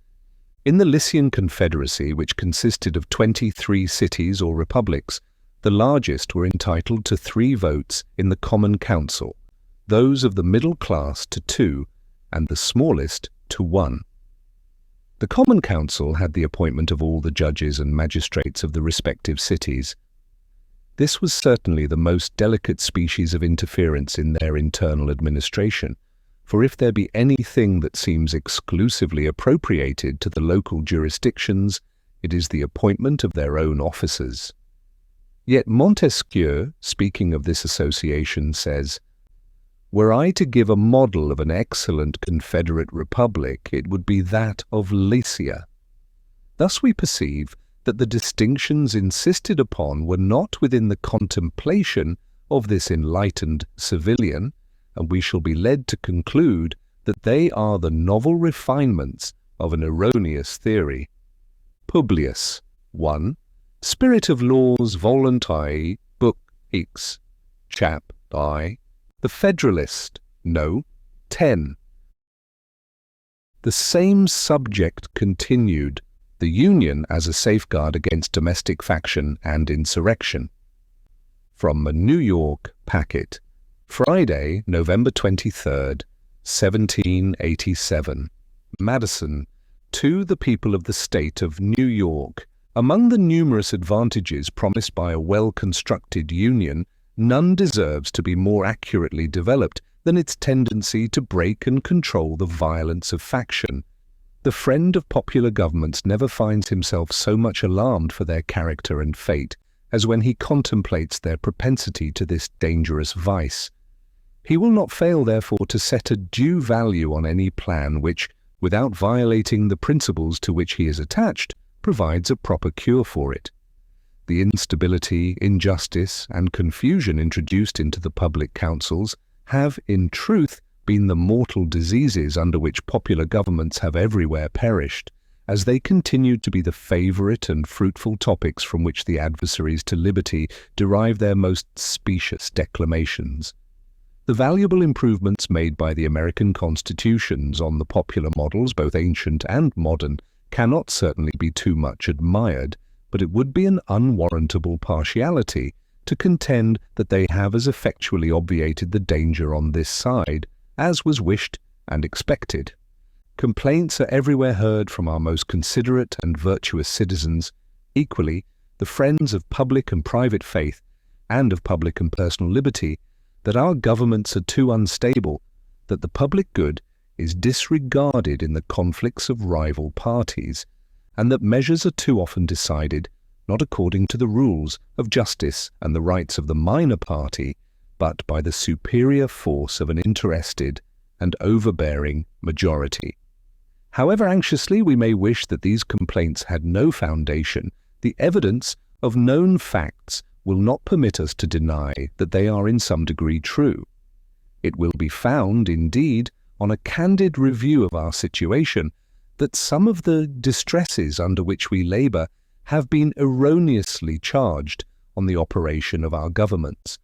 In the Lycian Confederacy, which consisted of 23 cities or republics, the largest were entitled to 3 votes in the Common Council, those of the middle class to 2, and the smallest to 1. The Common Council had the appointment of all the judges and magistrates of the respective cities. This was certainly the most delicate species of interference in their internal administration, for if there be anything that seems exclusively appropriated to the local jurisdictions, it is the appointment of their own officers. Yet Montesquieu, speaking of this association, says, "Were I to give a model of an excellent confederate republic, it would be that of Lycia." Thus we perceive that the distinctions insisted upon were not within the contemplation of this enlightened civilian, and we shall be led to conclude that they are the novel refinements of an erroneous theory. Publius 1. Spirit of Laws Voluntae, Book X, Chap I. The Federalist, No. 10. The same subject continued, the Union as a safeguard against domestic faction and insurrection. From a New York packet, Friday, November 23rd, 1787. Madison, to the people of the state of New York. Among the numerous advantages promised by a well-constructed union, none deserves to be more accurately developed than its tendency to break and control the violence of faction. The friend of popular governments never finds himself so much alarmed for their character and fate as when he contemplates their propensity to this dangerous vice. He will not fail, therefore, to set a due value on any plan which, without violating the principles to which he is attached, provides a proper cure for it. The instability, injustice, and confusion introduced into the public councils have, in truth, been the mortal diseases under which popular governments have everywhere perished, as they continue to be the favourite and fruitful topics from which the adversaries to liberty derive their most specious declamations. The valuable improvements made by the American constitutions on the popular models, both ancient and modern, cannot certainly be too much admired, but it would be an unwarrantable partiality to contend that they have as effectually obviated the danger on this side, as was wished and expected. Complaints are everywhere heard from our most considerate and virtuous citizens, equally the friends of public and private faith, and of public and personal liberty, that our governments are too unstable, that the public good is disregarded in the conflicts of rival parties, and that measures are too often decided not according to the rules of justice and the rights of the minor party, but by the superior force of an interested and overbearing majority. However anxiously we may wish that these complaints had no foundation, the evidence of known facts will not permit us to deny that they are in some degree true. It will be found, indeed, on a candid review of our situation, that some of the distresses under which we labour have been erroneously charged on the operation of our governments.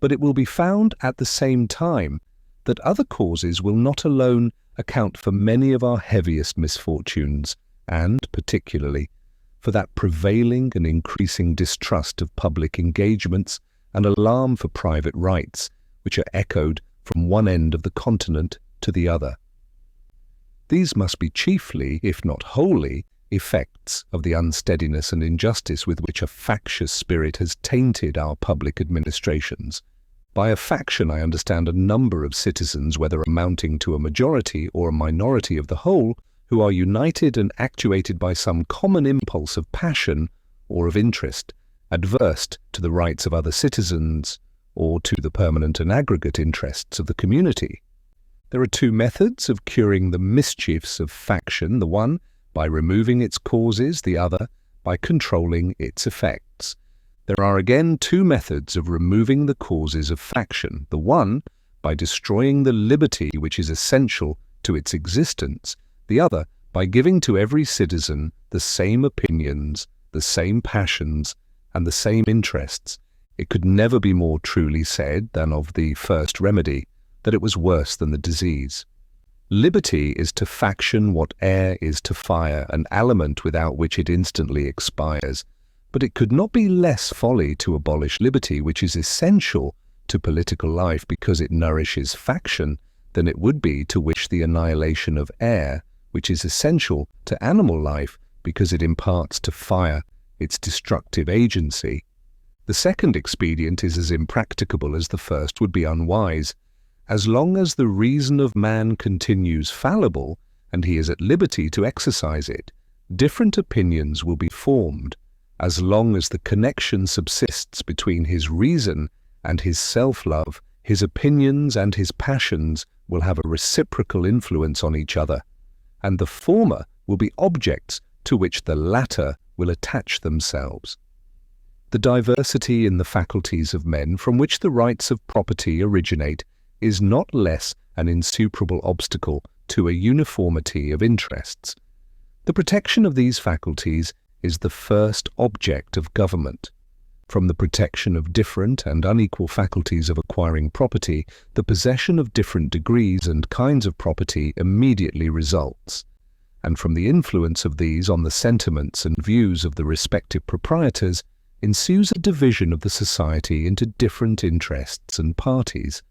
But it will be found at the same time that other causes will not alone account for many of our heaviest misfortunes, and, particularly, for that prevailing and increasing distrust of public engagements and alarm for private rights, which are echoed from one end of the continent to the other. These must be chiefly, if not wholly, effects of the unsteadiness and injustice with which a factious spirit has tainted our public administrations. By a faction I understand a number of citizens, whether amounting to a majority or a minority of the whole, who are united and actuated by some common impulse of passion or of interest, adverse to the rights of other citizens or to the permanent and aggregate interests of the community. There are two methods of curing the mischiefs of faction, the one by removing its causes, the other by controlling its effects. There are again two methods of removing the causes of faction, the one by destroying the liberty which is essential to its existence, the other by giving to every citizen the same opinions, the same passions, and the same interests. It could never be more truly said than of the first remedy, that it was worse than the disease. Liberty is to faction what air is to fire, an aliment without which it instantly expires. But it could not be less folly to abolish liberty, which is essential to political life because it nourishes faction, than it would be to wish the annihilation of air, which is essential to animal life because it imparts to fire its destructive agency. The second expedient is as impracticable as the first would be unwise. As long as the reason of man continues fallible, and he is at liberty to exercise it, different opinions will be formed. As long as the connection subsists between his reason and his self-love, his opinions and his passions will have a reciprocal influence on each other, and the former will be objects to which the latter will attach themselves. The diversity in the faculties of men from which the rights of property originate is not less an insuperable obstacle to a uniformity of interests. The protection of these faculties is the first object of government. From the protection of different and unequal faculties of acquiring property, the possession of different degrees and kinds of property immediately results, and from the influence of these on the sentiments and views of the respective proprietors ensues a division of the society into different interests and parties.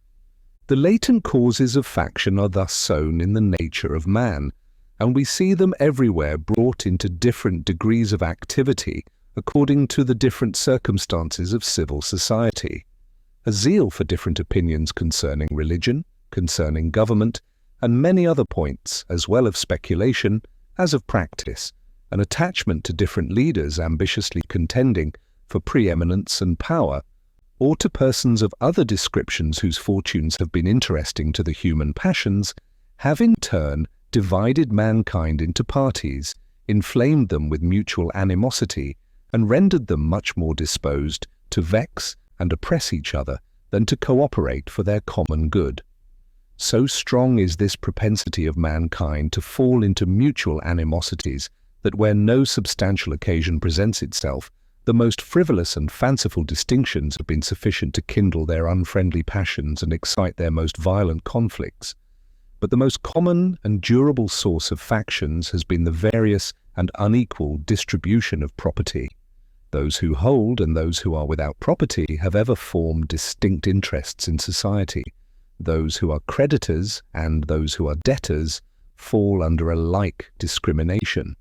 The latent causes of faction are thus sown in the nature of man, and we see them everywhere brought into different degrees of activity according to the different circumstances of civil society. A zeal for different opinions concerning religion, concerning government, and many other points, as well of speculation as of practice, an attachment to different leaders ambitiously contending for preeminence and power, or to persons of other descriptions whose fortunes have been interesting to the human passions, have in turn divided mankind into parties, inflamed them with mutual animosity, and rendered them much more disposed to vex and oppress each other than to cooperate for their common good. So strong is this propensity of mankind to fall into mutual animosities that where no substantial occasion presents itself, the most frivolous and fanciful distinctions have been sufficient to kindle their unfriendly passions and excite their most violent conflicts. But the most common and durable source of factions has been the various and unequal distribution of property. Those who hold and those who are without property have ever formed distinct interests in society. Those who are creditors and those who are debtors fall under a like discrimination.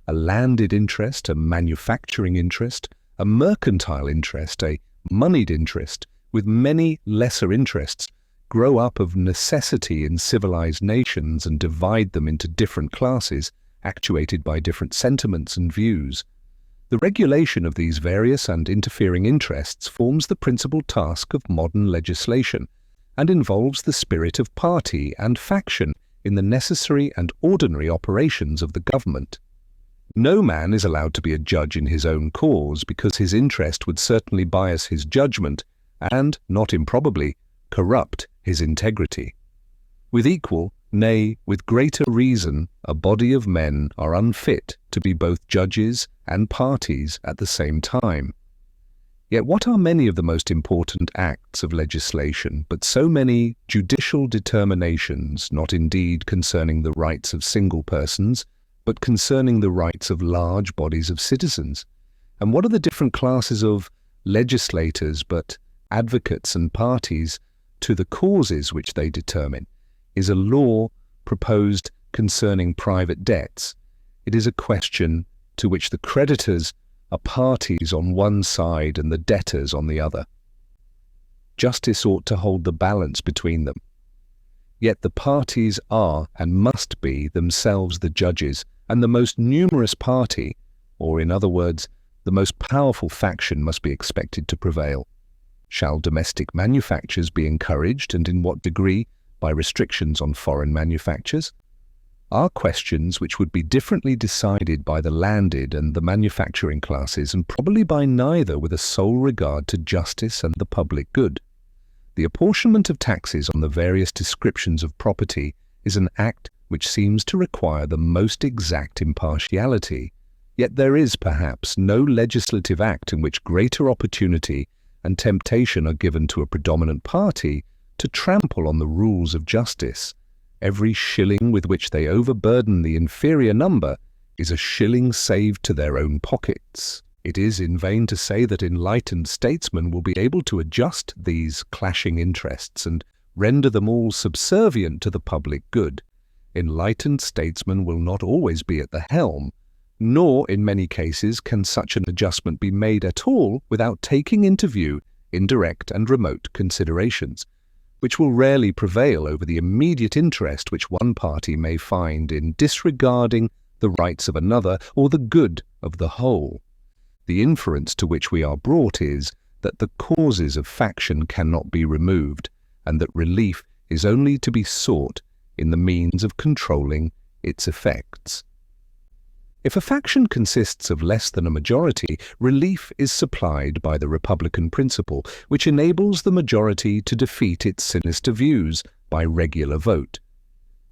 A landed interest, a manufacturing interest, a mercantile interest, a moneyed interest, with many lesser interests, grow up of necessity in civilized nations and divide them into different classes, actuated by different sentiments and views. The regulation of these various and interfering interests forms the principal task of modern legislation, and involves the spirit of party and faction in the necessary and ordinary operations of the government. No man is allowed to be a judge in his own cause, because his interest would certainly bias his judgment and, not improbably, corrupt his integrity. With equal, nay, with greater reason, a body of men are unfit to be both judges and parties at the same time. Yet what are many of the most important acts of legislation, but so many judicial determinations, not indeed concerning the rights of single persons, but concerning the rights of large bodies of citizens? And what are the different classes of legislators, but advocates and parties to the causes which they determine? Is a law proposed concerning private debts? It is a question to which the creditors are parties on one side and the debtors on the other. Justice ought to hold the balance between them. Yet the parties are and must be themselves the judges, and the most numerous party, or in other words, the most powerful faction, must be expected to prevail. Shall domestic manufactures be encouraged, and in what degree, by restrictions on foreign manufactures? Are questions which would be differently decided by the landed and the manufacturing classes, and probably by neither, with a sole regard to justice and the public good. The apportionment of taxes on the various descriptions of property is an act which seems to require the most exact impartiality, yet there is perhaps no legislative act in which greater opportunity and temptation are given to a predominant party to trample on the rules of justice. Every shilling with which they overburden the inferior number is a shilling saved to their own pockets. It is in vain to say that enlightened statesmen will be able to adjust these clashing interests and render them all subservient to the public good. Enlightened statesmen will not always be at the helm, nor in many cases can such an adjustment be made at all without taking into view indirect and remote considerations, which will rarely prevail over the immediate interest which one party may find in disregarding the rights of another or the good of the whole. The inference to which we are brought is that the causes of faction cannot be removed, and that relief is only to be sought in the means of controlling its effects. If a faction consists of less than a majority, relief is supplied by the republican principle, which enables the majority to defeat its sinister views by regular vote.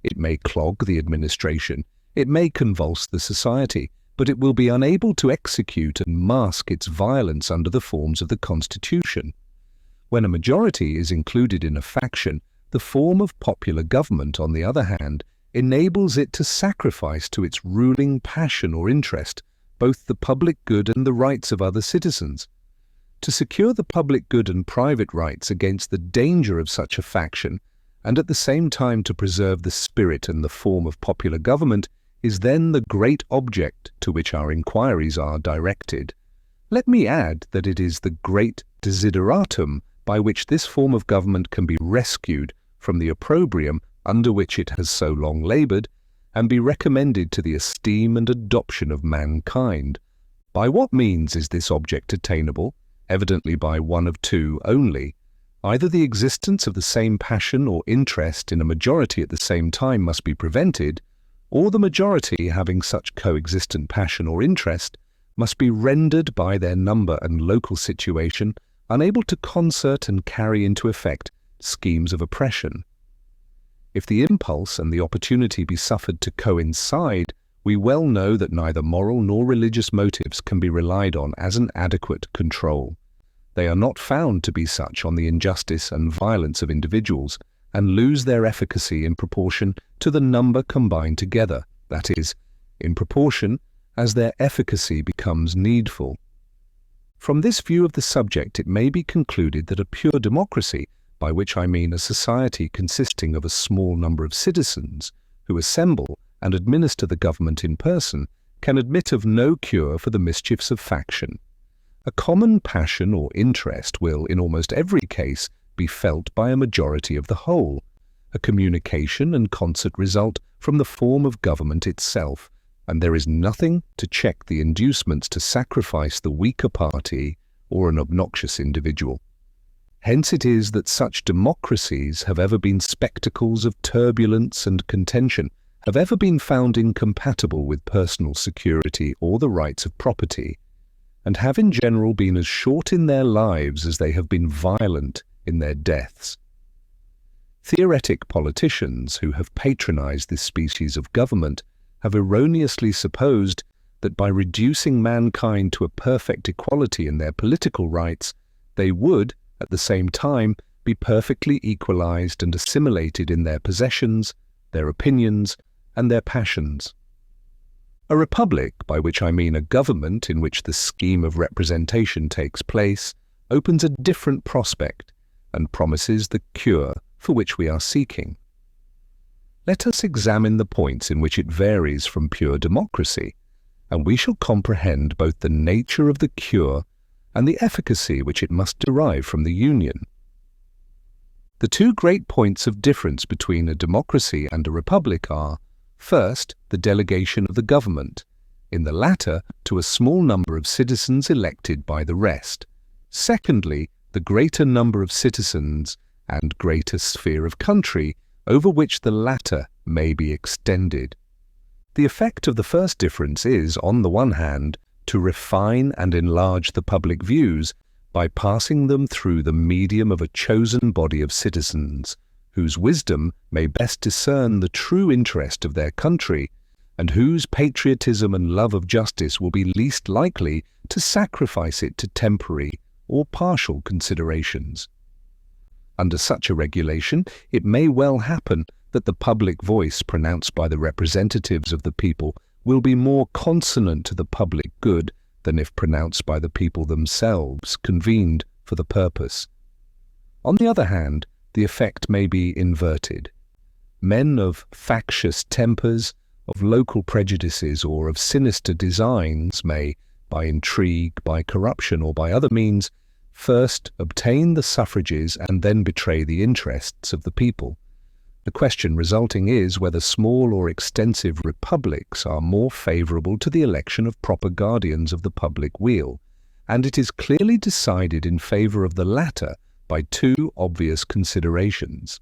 It may clog the administration, it may convulse the society, but it will be unable to execute and mask its violence under the forms of the Constitution. When a majority is included in a faction, the form of popular government, on the other hand, enables it to sacrifice to its ruling passion or interest both the public good and the rights of other citizens. To secure the public good and private rights against the danger of such a faction, and at the same time to preserve the spirit and the form of popular government, is then the great object to which our inquiries are directed. Let me add that it is the great desideratum by which this form of government can be rescued from the opprobrium under which it has so long laboured, and be recommended to the esteem and adoption of mankind. By what means is this object attainable? Evidently by one of two only. Either the existence of the same passion or interest in a majority at the same time must be prevented, or the majority having such coexistent passion or interest must be rendered by their number and local situation unable to concert and carry into effect schemes of oppression. If the impulse and the opportunity be suffered to coincide, we well know that neither moral nor religious motives can be relied on as an adequate control. They are not found to be such on the injustice and violence of individuals, and lose their efficacy in proportion to the number combined together, that is, in proportion as their efficacy becomes needful. From this view of the subject, it may be concluded that a pure democracy, by which I mean a society consisting of a small number of citizens who assemble and administer the government in person, can admit of no cure for the mischiefs of faction. A common passion or interest will, in almost every case, be felt by a majority of the whole. A communication and concert result from the form of government itself, and there is nothing to check the inducements to sacrifice the weaker party or an obnoxious individual. Hence it is that such democracies have ever been spectacles of turbulence and contention, have ever been found incompatible with personal security or the rights of property, and have in general been as short in their lives as they have been violent in their deaths. Theoretic politicians who have patronized this species of government have erroneously supposed that by reducing mankind to a perfect equality in their political rights, they would, at the same time, be perfectly equalized and assimilated in their possessions, their opinions, and their passions. A republic, by which I mean a government in which the scheme of representation takes place, opens a different prospect and promises the cure for which we are seeking. Let us examine the points in which it varies from pure democracy, and we shall comprehend both the nature of the cure and the efficacy which it must derive from the union. The two great points of difference between a democracy and a republic are, first, the delegation of the government, in the latter to a small number of citizens elected by the rest. Secondly, the greater number of citizens and greater sphere of country over which the latter may be extended. The effect of the first difference is, on the one hand, to refine and enlarge the public views by passing them through the medium of a chosen body of citizens, whose wisdom may best discern the true interest of their country, and whose patriotism and love of justice will be least likely to sacrifice it to temporary or partial considerations. Under such a regulation, it may well happen that the public voice pronounced by the representatives of the people will be more consonant to the public good than if pronounced by the people themselves, convened for the purpose. On the other hand, the effect may be inverted. Men of factious tempers, of local prejudices, or of sinister designs may, by intrigue, by corruption, or by other means, first obtain the suffrages and then betray the interests of the people. The question resulting is whether small or extensive republics are more favourable to the election of proper guardians of the public weal, and it is clearly decided in favour of the latter by two obvious considerations.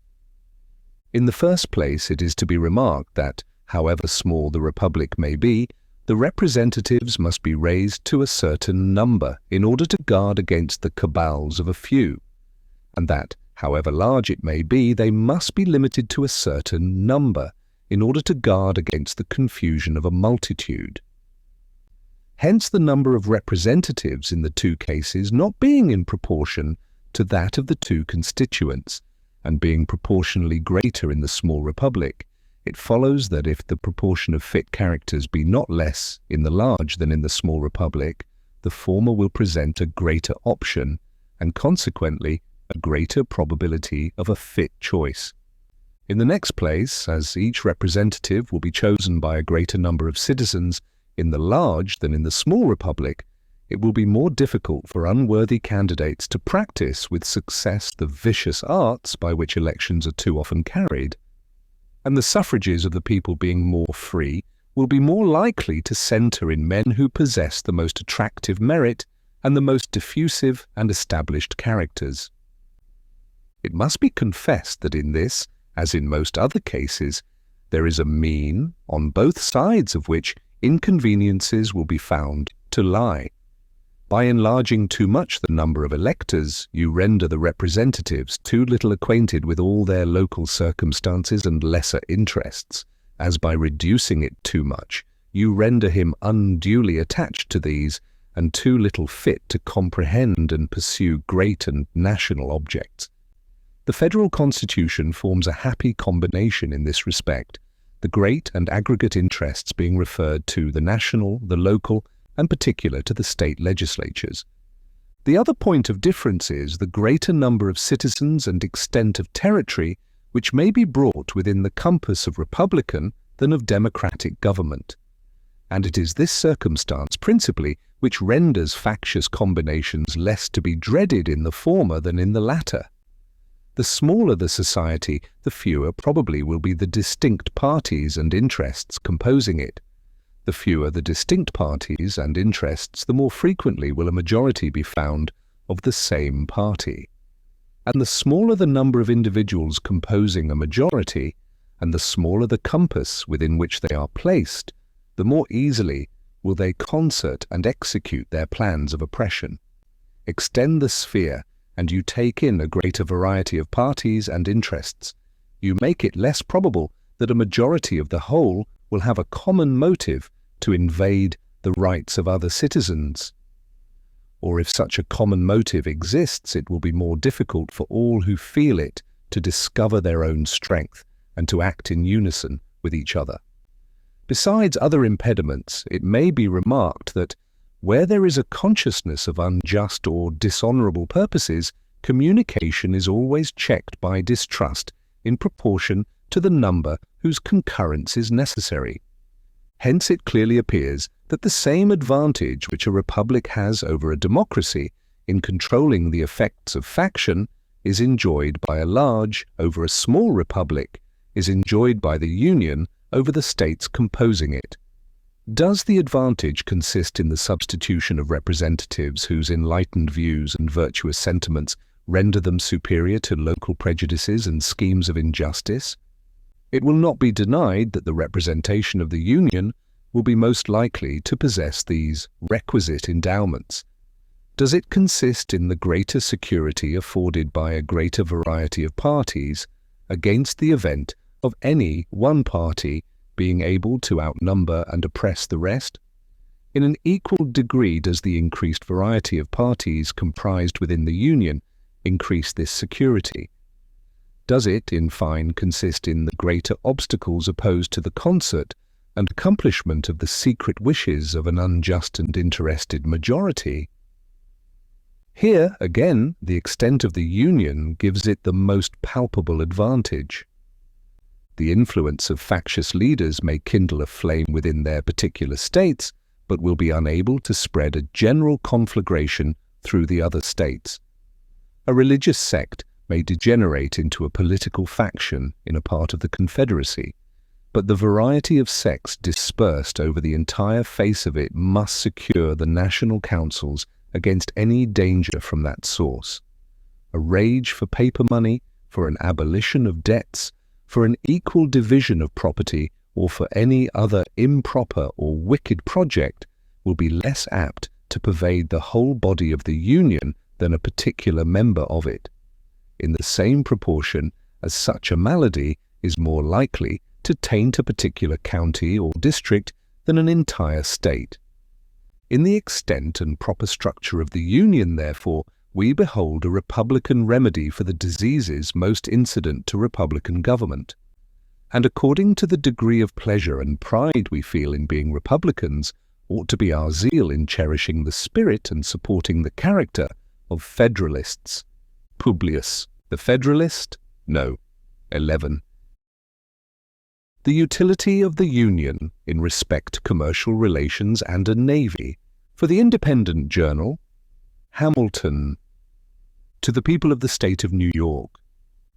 In the first place, it is to be remarked that, however small the republic may be, the representatives must be raised to a certain number in order to guard against the cabals of a few, and that, however large it may be, they must be limited to a certain number in order to guard against the confusion of a multitude. Hence the number of representatives in the two cases not being in proportion to that of the two constituents, and being proportionally greater in the small republic, it follows that if the proportion of fit characters be not less in the large than in the small republic, the former will present a greater option, and consequently a greater probability of a fit choice. In the next place, as each representative will be chosen by a greater number of citizens in the large than in the small republic, it will be more difficult for unworthy candidates to practice with success the vicious arts by which elections are too often carried. And the suffrages of the people being more free, will be more likely to center in men who possess the most attractive merit and the most diffusive and established characters. It must be confessed that in this, as in most other cases, there is a mean on both sides of which inconveniences will be found to lie. By enlarging too much the number of electors, you render the representatives too little acquainted with all their local circumstances and lesser interests, as by reducing it too much, you render him unduly attached to these and too little fit to comprehend and pursue great and national objects. The federal constitution forms a happy combination in this respect, the great and aggregate interests being referred to the national, the local, and particular to the state legislatures. The other point of difference is the greater number of citizens and extent of territory which may be brought within the compass of republican than of democratic government. And it is this circumstance principally which renders factious combinations less to be dreaded in the former than in the latter. The smaller the society, the fewer probably will be the distinct parties and interests composing it. The fewer the distinct parties and interests, the more frequently will a majority be found of the same party. And the smaller the number of individuals composing a majority, and the smaller the compass within which they are placed, the more easily will they concert and execute their plans of oppression. Extend the sphere, and you take in a greater variety of parties and interests. You make it less probable that a majority of the whole will have a common motive to invade the rights of other citizens. Or if such a common motive exists, it will be more difficult for all who feel it to discover their own strength and to act in unison with each other. Besides other impediments, it may be remarked that where there is a consciousness of unjust or dishonorable purposes, communication is always checked by distrust in proportion to the number whose concurrence is necessary. Hence it clearly appears that the same advantage which a republic has over a democracy in controlling the effects of faction is enjoyed by a large over a small republic, is enjoyed by the Union over the states composing it. Does the advantage consist in the substitution of representatives whose enlightened views and virtuous sentiments render them superior to local prejudices and schemes of injustice? It will not be denied that the representation of the Union will be most likely to possess these requisite endowments. Does it consist in the greater security afforded by a greater variety of parties against the event of any one party being able to outnumber and oppress the rest? In an equal degree does the increased variety of parties comprised within the Union increase this security. Does it, in fine, consist in the greater obstacles opposed to the concert and accomplishment of the secret wishes of an unjust and interested majority? Here, again, the extent of the Union gives it the most palpable advantage. The influence of factious leaders may kindle a flame within their particular states, but will be unable to spread a general conflagration through the other states. A religious sect may degenerate into a political faction in a part of the Confederacy, but the variety of sects dispersed over the entire face of it must secure the national councils against any danger from that source. A rage for paper money, for an abolition of debts, for an equal division of property, or for any other improper or wicked project will be less apt to pervade the whole body of the Union than a particular member of it, in the same proportion as such a malady is more likely to taint a particular county or district than an entire state. In the extent and proper structure of the Union, therefore, we behold a republican remedy for the diseases most incident to republican government. And according to the degree of pleasure and pride we feel in being republicans, ought to be our zeal in cherishing the spirit and supporting the character of Federalists. Publius, the Federalist? No. 11. The utility of the Union in respect to commercial relations and a navy. For the Independent Journal, Hamilton. To the people of the state of New York.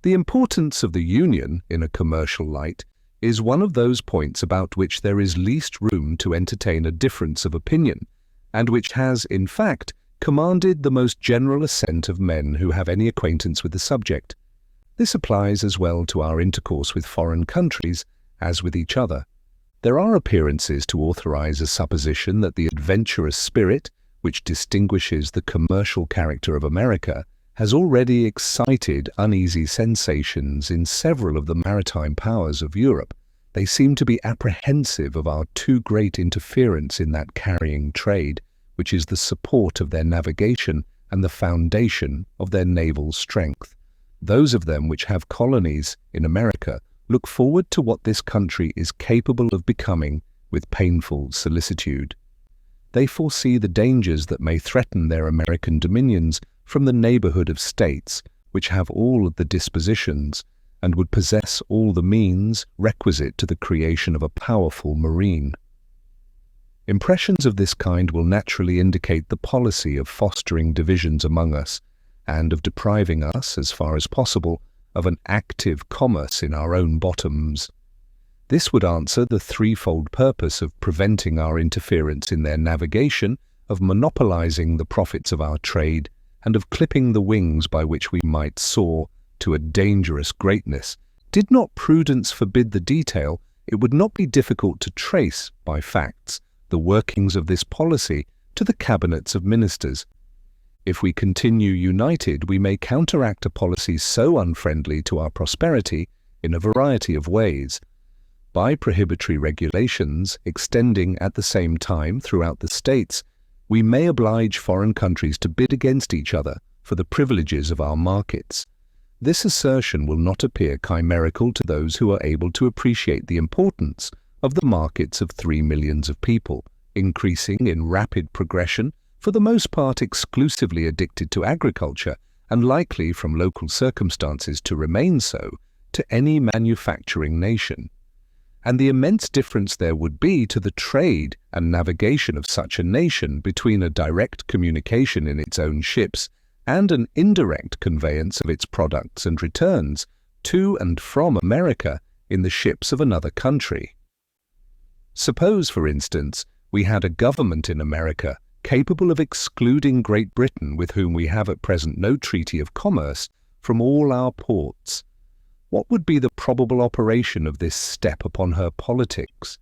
The importance of the Union in a commercial light is one of those points about which there is least room to entertain a difference of opinion, and which has, in fact, commanded the most general assent of men who have any acquaintance with the subject. This applies as well to our intercourse with foreign countries as with each other. There are appearances to authorize a supposition that the adventurous spirit, which distinguishes the commercial character of America, has already excited uneasy sensations in several of the maritime powers of Europe. They seem to be apprehensive of our too great interference in that carrying trade, which is the support of their navigation and the foundation of their naval strength. Those of them which have colonies in America look forward to what this country is capable of becoming with painful solicitude. They foresee the dangers that may threaten their American dominions from the neighborhood of states which have all the dispositions and would possess all the means requisite to the creation of a powerful marine. Impressions of this kind will naturally indicate the policy of fostering divisions among us and of depriving us, as far as possible, of an active commerce in our own bottoms. This would answer the threefold purpose of preventing our interference in their navigation, of monopolizing the profits of our trade, and of clipping the wings by which we might soar to a dangerous greatness. Did not prudence forbid the detail, it would not be difficult to trace, by facts, the workings of this policy to the cabinets of ministers. If we continue united, we may counteract a policy so unfriendly to our prosperity in a variety of ways. By prohibitory regulations extending at the same time throughout the states, we may oblige foreign countries to bid against each other for the privileges of our markets. This assertion will not appear chimerical to those who are able to appreciate the importance of the markets of 3 millions of people, increasing in rapid progression, for the most part exclusively addicted to agriculture, and likely from local circumstances to remain so, to any manufacturing nation. And the immense difference there would be to the trade and navigation of such a nation between a direct communication in its own ships and an indirect conveyance of its products and returns to and from America in the ships of another country. Suppose, for instance, we had a government in America capable of excluding Great Britain, with whom we have at present no treaty of commerce, from all our ports. What would be the probable operation of this step upon her politics?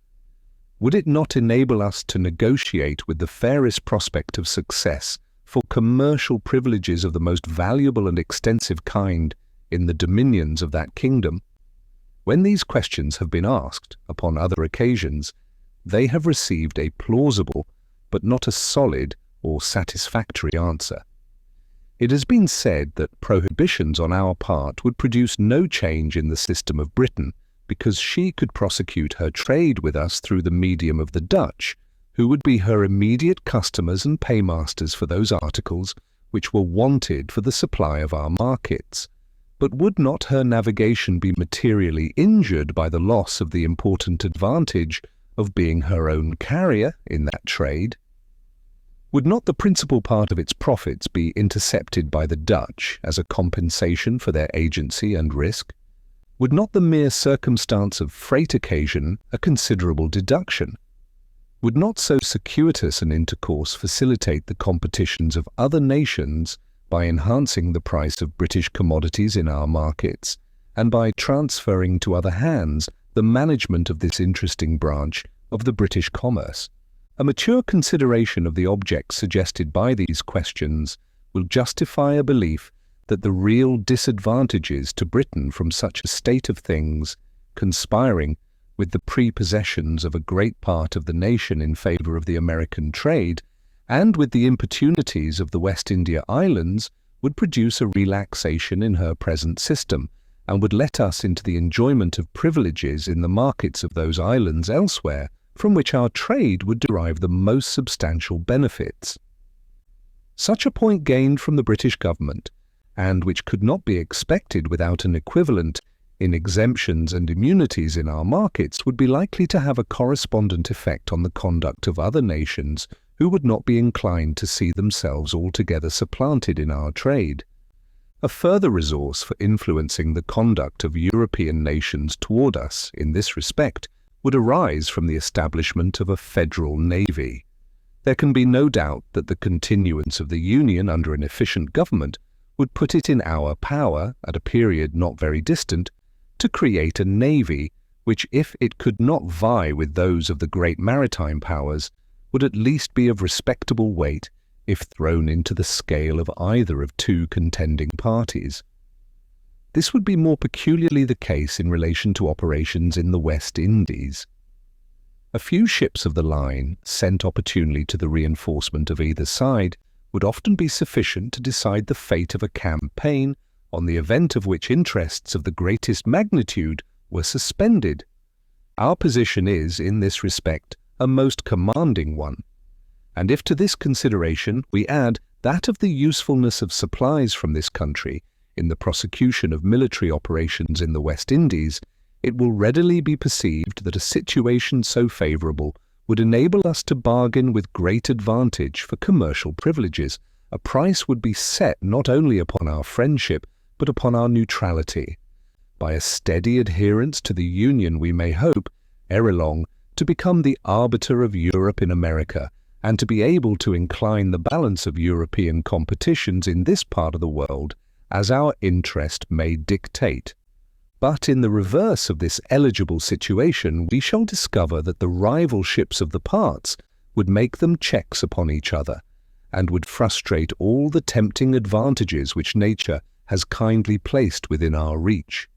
Would it not enable us to negotiate with the fairest prospect of success for commercial privileges of the most valuable and extensive kind in the dominions of that kingdom? When these questions have been asked upon other occasions, they have received a plausible but not a solid or satisfactory answer. It has been said that prohibitions on our part would produce no change in the system of Britain, because she could prosecute her trade with us through the medium of the Dutch, who would be her immediate customers and paymasters for those articles which were wanted for the supply of our markets. But would not her navigation be materially injured by the loss of the important advantage of being her own carrier in that trade? Would not the principal part of its profits be intercepted by the Dutch as a compensation for their agency and risk? Would not the mere circumstance of freight occasion a considerable deduction? Would not so circuitous an intercourse facilitate the competitions of other nations by enhancing the price of British commodities in our markets, and by transferring to other hands the management of this interesting branch of the British commerce? A mature consideration of the objects suggested by these questions will justify a belief that the real disadvantages to Britain from such a state of things, conspiring with the prepossessions of a great part of the nation in favor of the American trade, and with the importunities of the West India Islands, would produce a relaxation in her present system, and would let us into the enjoyment of privileges in the markets of those islands elsewhere, from which our trade would derive the most substantial benefits. Such a point gained from the British government, and which could not be expected without an equivalent in exemptions and immunities in our markets, would be likely to have a correspondent effect on the conduct of other nations who would not be inclined to see themselves altogether supplanted in our trade. A further resource for influencing the conduct of European nations toward us in this respect would arise from the establishment of a federal navy. There can be no doubt that the continuance of the Union under an efficient government would put it in our power, at a period not very distant, to create a navy which, if it could not vie with those of the great maritime powers, would at least be of respectable weight if thrown into the scale of either of two contending parties. This would be more peculiarly the case in relation to operations in the West Indies. A few ships of the line, sent opportunely to the reinforcement of either side, would often be sufficient to decide the fate of a campaign, on the event of which interests of the greatest magnitude were suspended. Our position is, in this respect, a most commanding one. And if to this consideration we add that of the usefulness of supplies from this country in the prosecution of military operations in the West Indies, it will readily be perceived that a situation so favourable would enable us to bargain with great advantage for commercial privileges. A price would be set not only upon our friendship, but upon our neutrality. By a steady adherence to the Union we may hope, ere long, to become the arbiter of Europe in America, and to be able to incline the balance of European competitions in this part of the world as our interest may dictate. But in the reverse of this eligible situation, we shall discover that the rival ships of the parts would make them checks upon each other, and would frustrate all the tempting advantages which nature has kindly placed within our reach.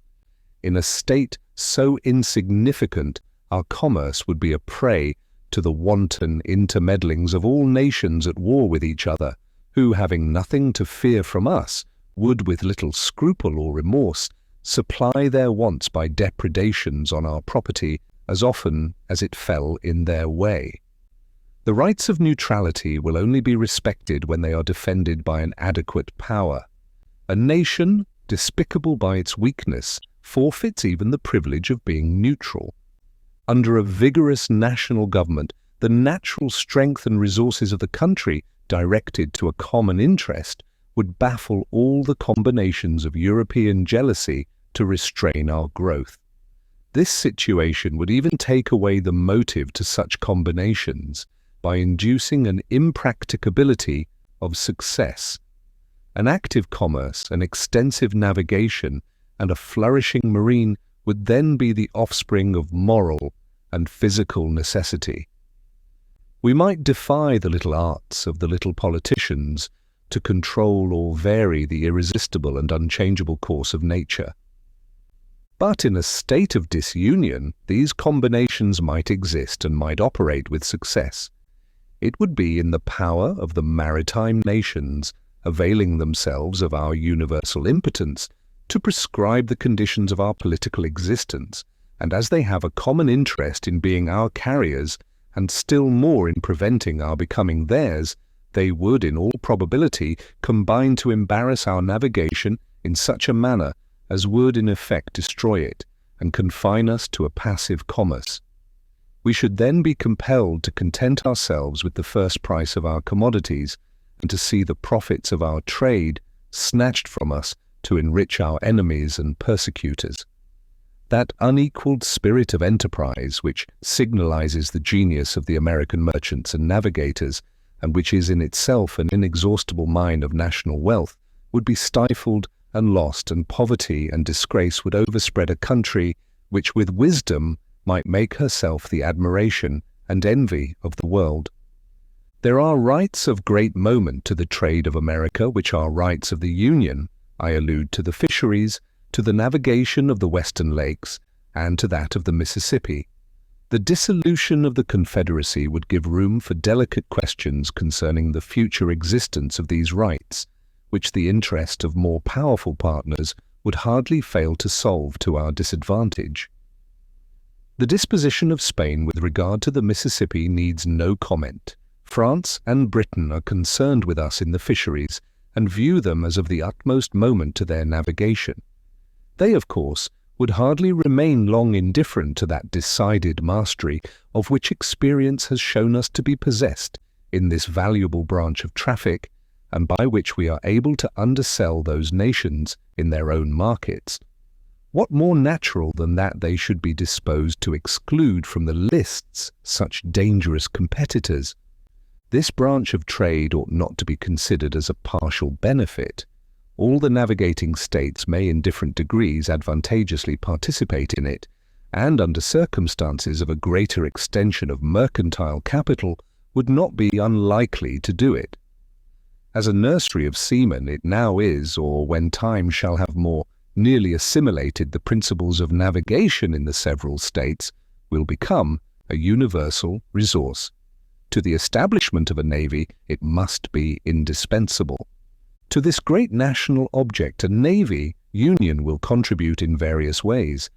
In a state so insignificant, our commerce would be a prey to the wanton intermeddlings of all nations at war with each other, who, having nothing to fear from us, would with little scruple or remorse supply their wants by depredations on our property as often as it fell in their way. The rights of neutrality will only be respected when they are defended by an adequate power. A nation, despicable by its weakness, forfeits even the privilege of being neutral. Under a vigorous national government, the natural strength and resources of the country, directed to a common interest, would baffle all the combinations of European jealousy to restrain our growth. This situation would even take away the motive to such combinations by inducing an impracticability of success. An active commerce, an extensive navigation, and a flourishing marine would then be the offspring of moral and physical necessity. We might defy the little arts of the little politicians to control or vary the irresistible and unchangeable course of nature. But in a state of disunion, these combinations might exist and might operate with success. It would be in the power of the maritime nations, availing themselves of our universal impotence, to prescribe the conditions of our political existence, and as they have a common interest in being our carriers, and still more in preventing our becoming theirs, they would, in all probability, combine to embarrass our navigation in such a manner as would in effect destroy it, and confine us to a passive commerce. We should then be compelled to content ourselves with the first price of our commodities, and to see the profits of our trade snatched from us to enrich our enemies and persecutors. That unequalled spirit of enterprise which signalizes the genius of the American merchants and navigators, and which is in itself an inexhaustible mine of national wealth, would be stifled and lost, and poverty and disgrace would overspread a country which with wisdom might make herself the admiration and envy of the world. There are rights of great moment to the trade of America which are rights of the Union. I allude to the fisheries, to the navigation of the Western Lakes, and to that of the Mississippi. The dissolution of the Confederacy would give room for delicate questions concerning the future existence of these rights, which the interest of more powerful partners would hardly fail to solve to our disadvantage. The disposition of Spain with regard to the Mississippi needs no comment. France and Britain are concerned with us in the fisheries, and view them as of the utmost moment to their navigation. They, of course, would hardly remain long indifferent to that decided mastery of which experience has shown us to be possessed in this valuable branch of traffic, and by which we are able to undersell those nations in their own markets. What more natural than that they should be disposed to exclude from the lists such dangerous competitors? This branch of trade ought not to be considered as a partial benefit. All the navigating states may in different degrees advantageously participate in it, and under circumstances of a greater extension of mercantile capital would not be unlikely to do it. As a nursery of seamen it now is, or when time shall have more nearly assimilated the principles of navigation in the several states, will become a universal resource. To the establishment of a navy it must be indispensable. To this great national object, a navy union will contribute in various ways.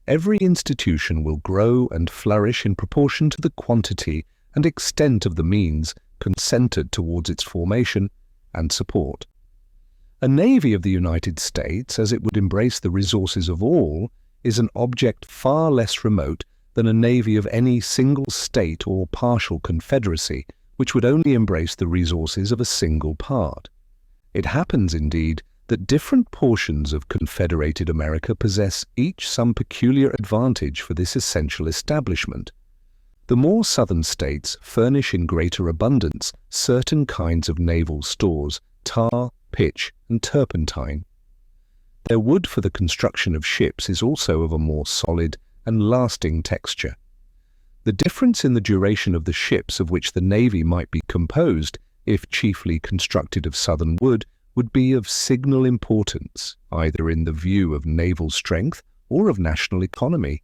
Every institution will grow and flourish in proportion to the quantity and extent of the means consented towards its formation and support. A navy of the United States, as it would embrace the resources of all, is an object far less remote than a navy of any single state or partial confederacy, which would only embrace the resources of a single part. It happens, indeed, that different portions of confederated America possess each some peculiar advantage for this essential establishment. The more southern states furnish in greater abundance certain kinds of naval stores, tar, pitch, and turpentine. Their wood for the construction of ships is also of a more solid and lasting texture. The difference in the duration of the ships of which the navy might be composed, if chiefly constructed of southern wood, would be of signal importance, either in the view of naval strength or of national economy.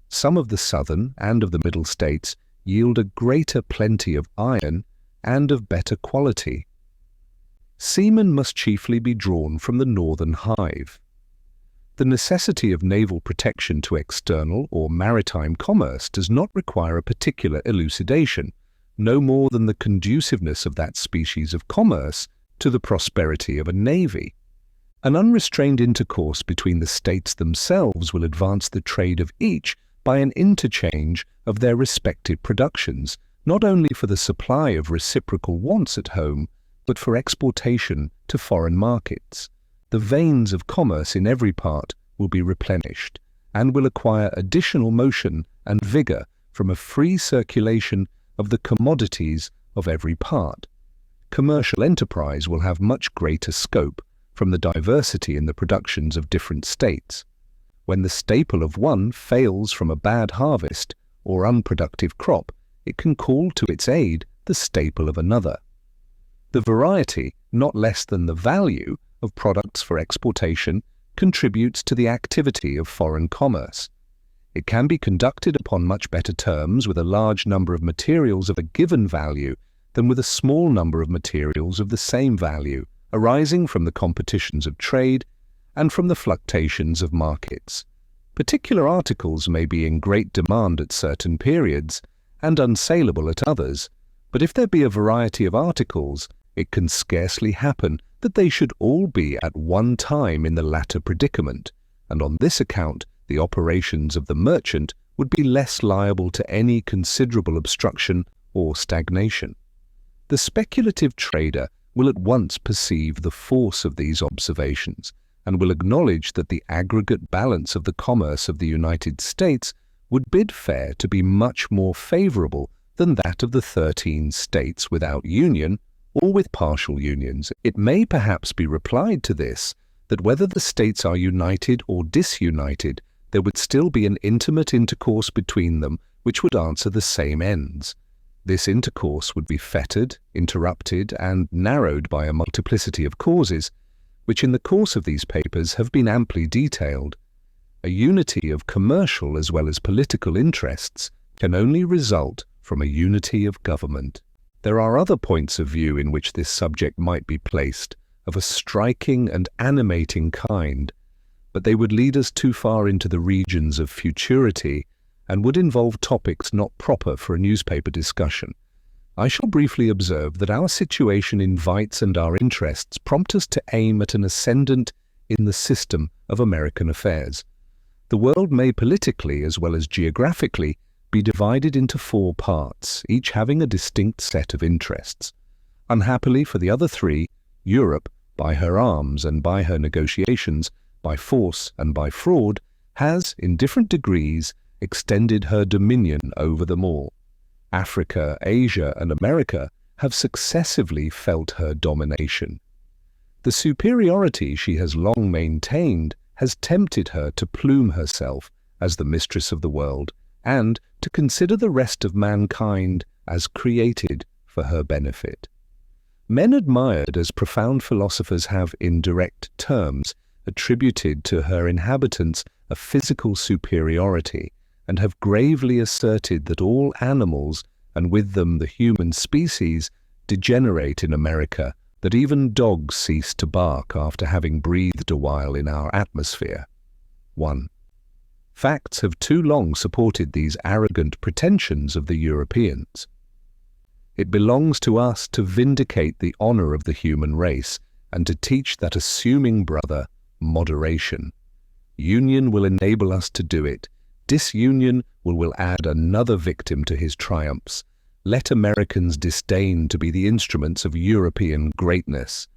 Some of the southern and of the middle states yield a greater plenty of iron and of better quality. Seamen must chiefly be drawn from the northern hive. The necessity of naval protection to external or maritime commerce does not require a particular elucidation, no more than the conduciveness of that species of commerce to the prosperity of a navy. An unrestrained intercourse between the states themselves will advance the trade of each by an interchange of their respective productions, not only for the supply of reciprocal wants at home, but for exportation to foreign markets. The veins of commerce in every part will be replenished, and will acquire additional motion and vigor from a free circulation of the commodities of every part. Commercial enterprise will have much greater scope from the diversity in the productions of different states. When the staple of one fails from a bad harvest or unproductive crop, it can call to its aid the staple of another. The variety, not less than the value, of products for exportation contributes to the activity of foreign commerce. It can be conducted upon much better terms with a large number of materials of a given value than with a small number of materials of the same value, arising from the competitions of trade and from the fluctuations of markets. Particular articles may be in great demand at certain periods and unsaleable at others, but if there be a variety of articles, it can scarcely happen that they should all be at one time in the latter predicament, and on this account the operations of the merchant would be less liable to any considerable obstruction or stagnation. The speculative trader will at once perceive the force of these observations, and will acknowledge that the aggregate balance of the commerce of the United States would bid fair to be much more favorable than that of the 13 states without union or with partial unions. It may perhaps be replied to this that whether the states are united or disunited, there would still be an intimate intercourse between them which would answer the same ends. This intercourse would be fettered, interrupted, and narrowed by a multiplicity of causes, which in the course of these papers have been amply detailed. A unity of commercial as well as political interests can only result from a unity of government. There are other points of view in which this subject might be placed, of a striking and animating kind, but they would lead us too far into the regions of futurity and would involve topics not proper for a newspaper discussion. I shall briefly observe that our situation invites and our interests prompt us to aim at an ascendant in the system of American affairs. The world may politically as well as geographically be divided into 4 parts, each having a distinct set of interests. Unhappily for the other three, Europe, by her arms and by her negotiations, by force and by fraud, has, in different degrees, extended her dominion over them all. Africa, Asia, and America have successively felt her domination. The superiority she has long maintained has tempted her to plume herself as the mistress of the world and to consider the rest of mankind as created for her benefit. Men admired as profound philosophers have, in direct terms, attributed to her inhabitants a physical superiority, and have gravely asserted that all animals, and with them the human species, degenerate in America, that even dogs cease to bark after having breathed a while in our atmosphere. 1. Facts have too long supported these arrogant pretensions of the Europeans. It belongs to us to vindicate the honor of the human race and to teach that assuming brother moderation. Union will enable us to do it. Disunion will add another victim to his triumphs. Let Americans disdain to be the instruments of European greatness.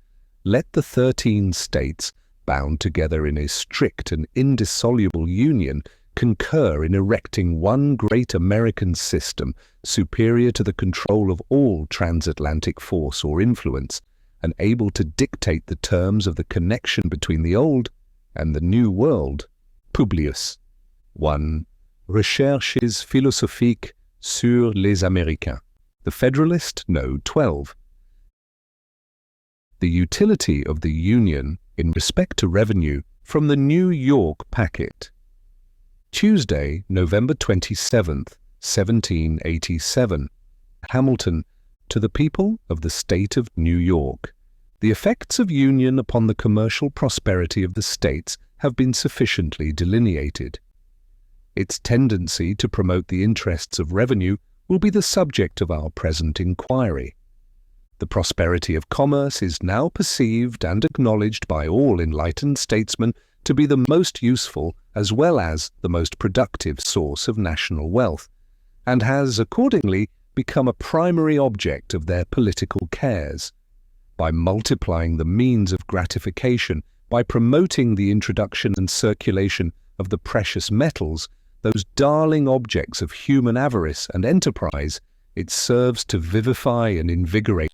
Let the 13 states, bound together in a strict and indissoluble union, concur in erecting one great American system superior to the control of all transatlantic force or influence, and able to dictate the terms of the connection between the old and the new world. Publius. 1. Recherches philosophiques sur les Américains. The Federalist, Node 12. The utility of the Union in respect to revenue from the New York Packet. Tuesday, November 27th, 1787. Hamilton, to the people of the state of New York. The effects of union upon the commercial prosperity of the states have been sufficiently delineated. Its tendency to promote the interests of revenue will be the subject of our present inquiry. The prosperity of commerce is now perceived and acknowledged by all enlightened statesmen to be the most useful as well as the most productive source of national wealth, and has accordingly become a primary object of their political cares. By multiplying the means of gratification, by promoting the introduction and circulation of the precious metals, those darling objects of human avarice and enterprise, it serves to vivify and invigorate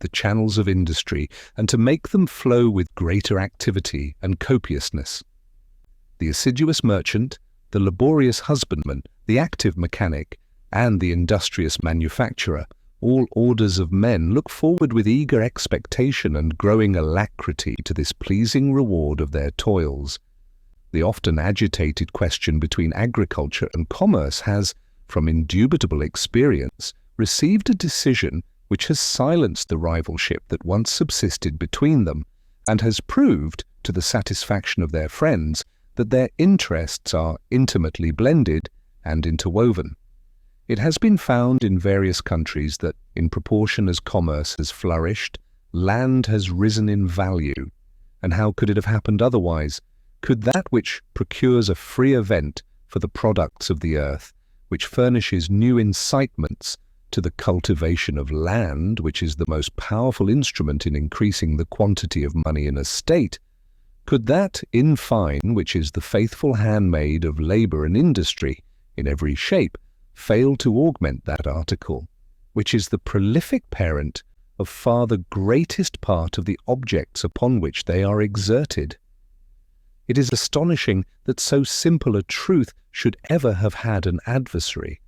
the channels of industry and to make them flow with greater activity and copiousness. The assiduous merchant, the laborious husbandman, the active mechanic, and the industrious manufacturer, all orders of men, look forward with eager expectation and growing alacrity to this pleasing reward of their toils. The often agitated question between agriculture and commerce has, from indubitable experience, received a decision which has silenced the rivalship that once subsisted between them, and has proved, to the satisfaction of their friends, that their interests are intimately blended and interwoven. It has been found in various countries that, in proportion as commerce has flourished, land has risen in value. And how could it have happened otherwise? Could that which procures a freer vent for the products of the earth, which furnishes new incitements to the cultivation of land, which is the most powerful instrument in increasing the quantity of money in a state, could that, in fine, which is the faithful handmaid of labor and industry in every shape, fail to augment that article, which is the prolific parent of far the greatest part of the objects upon which they are exerted? It is astonishing that so simple a truth should ever have had an adversary,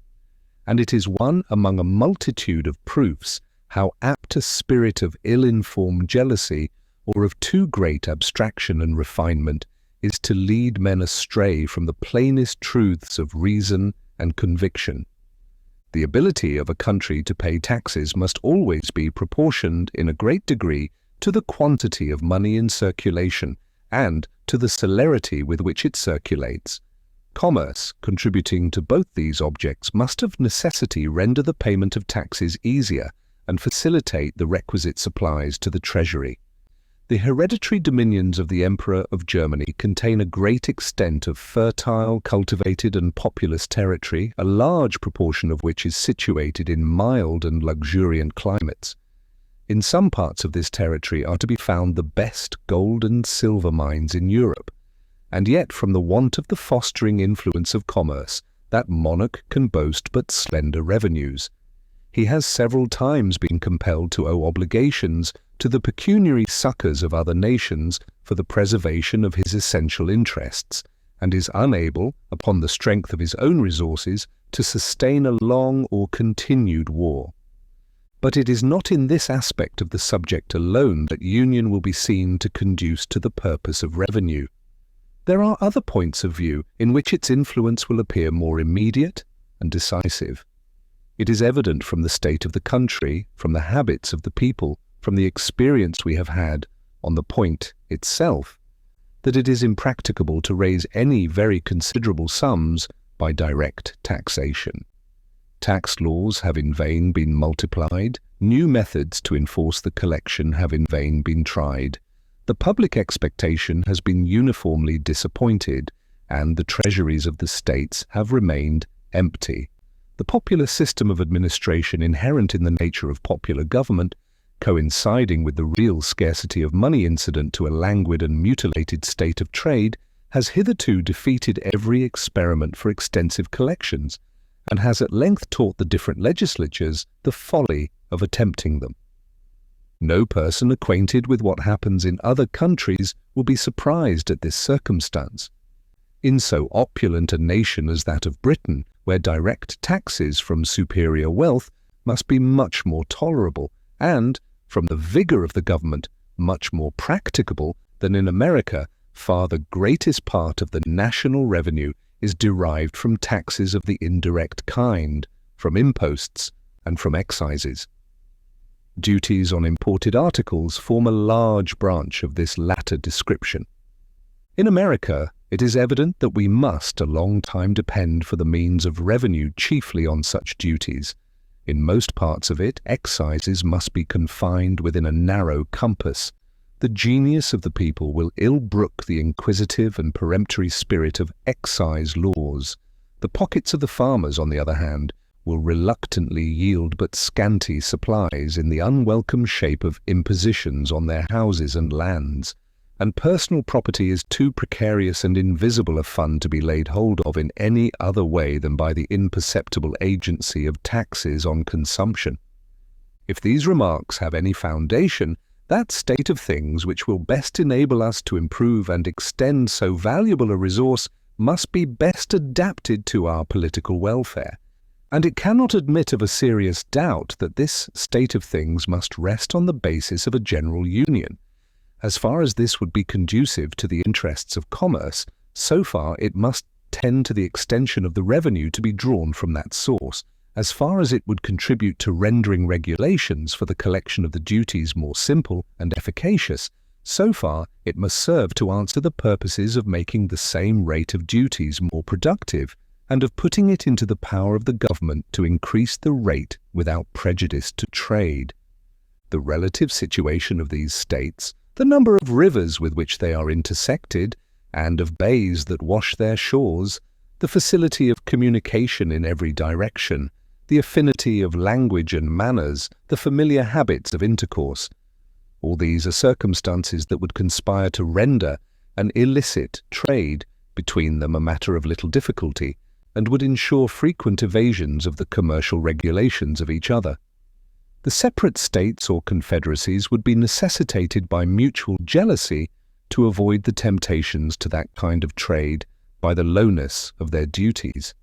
and it is one among a multitude of proofs how apt a spirit of ill-informed jealousy or of too great abstraction and refinement is to lead men astray from the plainest truths of reason and conviction. The ability of a country to pay taxes must always be proportioned in a great degree to the quantity of money in circulation and to the celerity with which it circulates. Commerce, contributing to both these objects, must of necessity render the payment of taxes easier and facilitate the requisite supplies to the treasury. The hereditary dominions of the Emperor of Germany contain a great extent of fertile, cultivated and populous territory, a large proportion of which is situated in mild and luxuriant climates. In some parts of this territory are to be found the best gold and silver mines in Europe, and yet from the want of the fostering influence of commerce, that monarch can boast but slender revenues. He has several times been compelled to owe obligations to the pecuniary succors of other nations for the preservation of his essential interests, and is unable, upon the strength of his own resources, to sustain a long or continued war. But it is not in this aspect of the subject alone that union will be seen to conduce to the purpose of revenue. There are other points of view in which its influence will appear more immediate and decisive. It is evident from the state of the country, from the habits of the people, from the experience we have had on the point itself, that it is impracticable to raise any very considerable sums by direct taxation. Tax laws have in vain been multiplied, new methods to enforce the collection have in vain been tried. The public expectation has been uniformly disappointed, and the treasuries of the states have remained empty. The popular system of administration inherent in the nature of popular government, coinciding with the real scarcity of money incident to a languid and mutilated state of trade, has hitherto defeated every experiment for extensive collections, and has at length taught the different legislatures the folly of attempting them. No person acquainted with what happens in other countries will be surprised at this circumstance. In so opulent a nation as that of Britain, where direct taxes from superior wealth must be much more tolerable, and, from the vigor of the government, much more practicable than in America, far the greatest part of the national revenue is derived from taxes of the indirect kind, from imposts and from excises. Duties on imported articles form a large branch of this latter description. In America, it is evident that we must a long time depend for the means of revenue chiefly on such duties. In most parts of it, excises must be confined within a narrow compass. The genius of the people will ill brook the inquisitive and peremptory spirit of excise laws. The pockets of the farmers, on the other hand, will reluctantly yield but scanty supplies in the unwelcome shape of impositions on their houses and lands, and personal property is too precarious and invisible a fund to be laid hold of in any other way than by the imperceptible agency of taxes on consumption. If these remarks have any foundation, that state of things which will best enable us to improve and extend so valuable a resource must be best adapted to our political welfare, and it cannot admit of a serious doubt that this state of things must rest on the basis of a general union. As far as this would be conducive to the interests of commerce, so far it must tend to the extension of the revenue to be drawn from that source. As far as it would contribute to rendering regulations for the collection of the duties more simple and efficacious, so far it must serve to answer the purposes of making the same rate of duties more productive, and of putting it into the power of the government to increase the rate without prejudice to trade. The relative situation of these states, the number of rivers with which they are intersected, and of bays that wash their shores, the facility of communication in every direction, the affinity of language and manners, the familiar habits of intercourse. All these are circumstances that would conspire to render an illicit trade between them a matter of little difficulty, and would ensure frequent evasions of the commercial regulations of each other. The separate states or confederacies would be necessitated by mutual jealousy to avoid the temptations to that kind of trade by the lowness of their duties.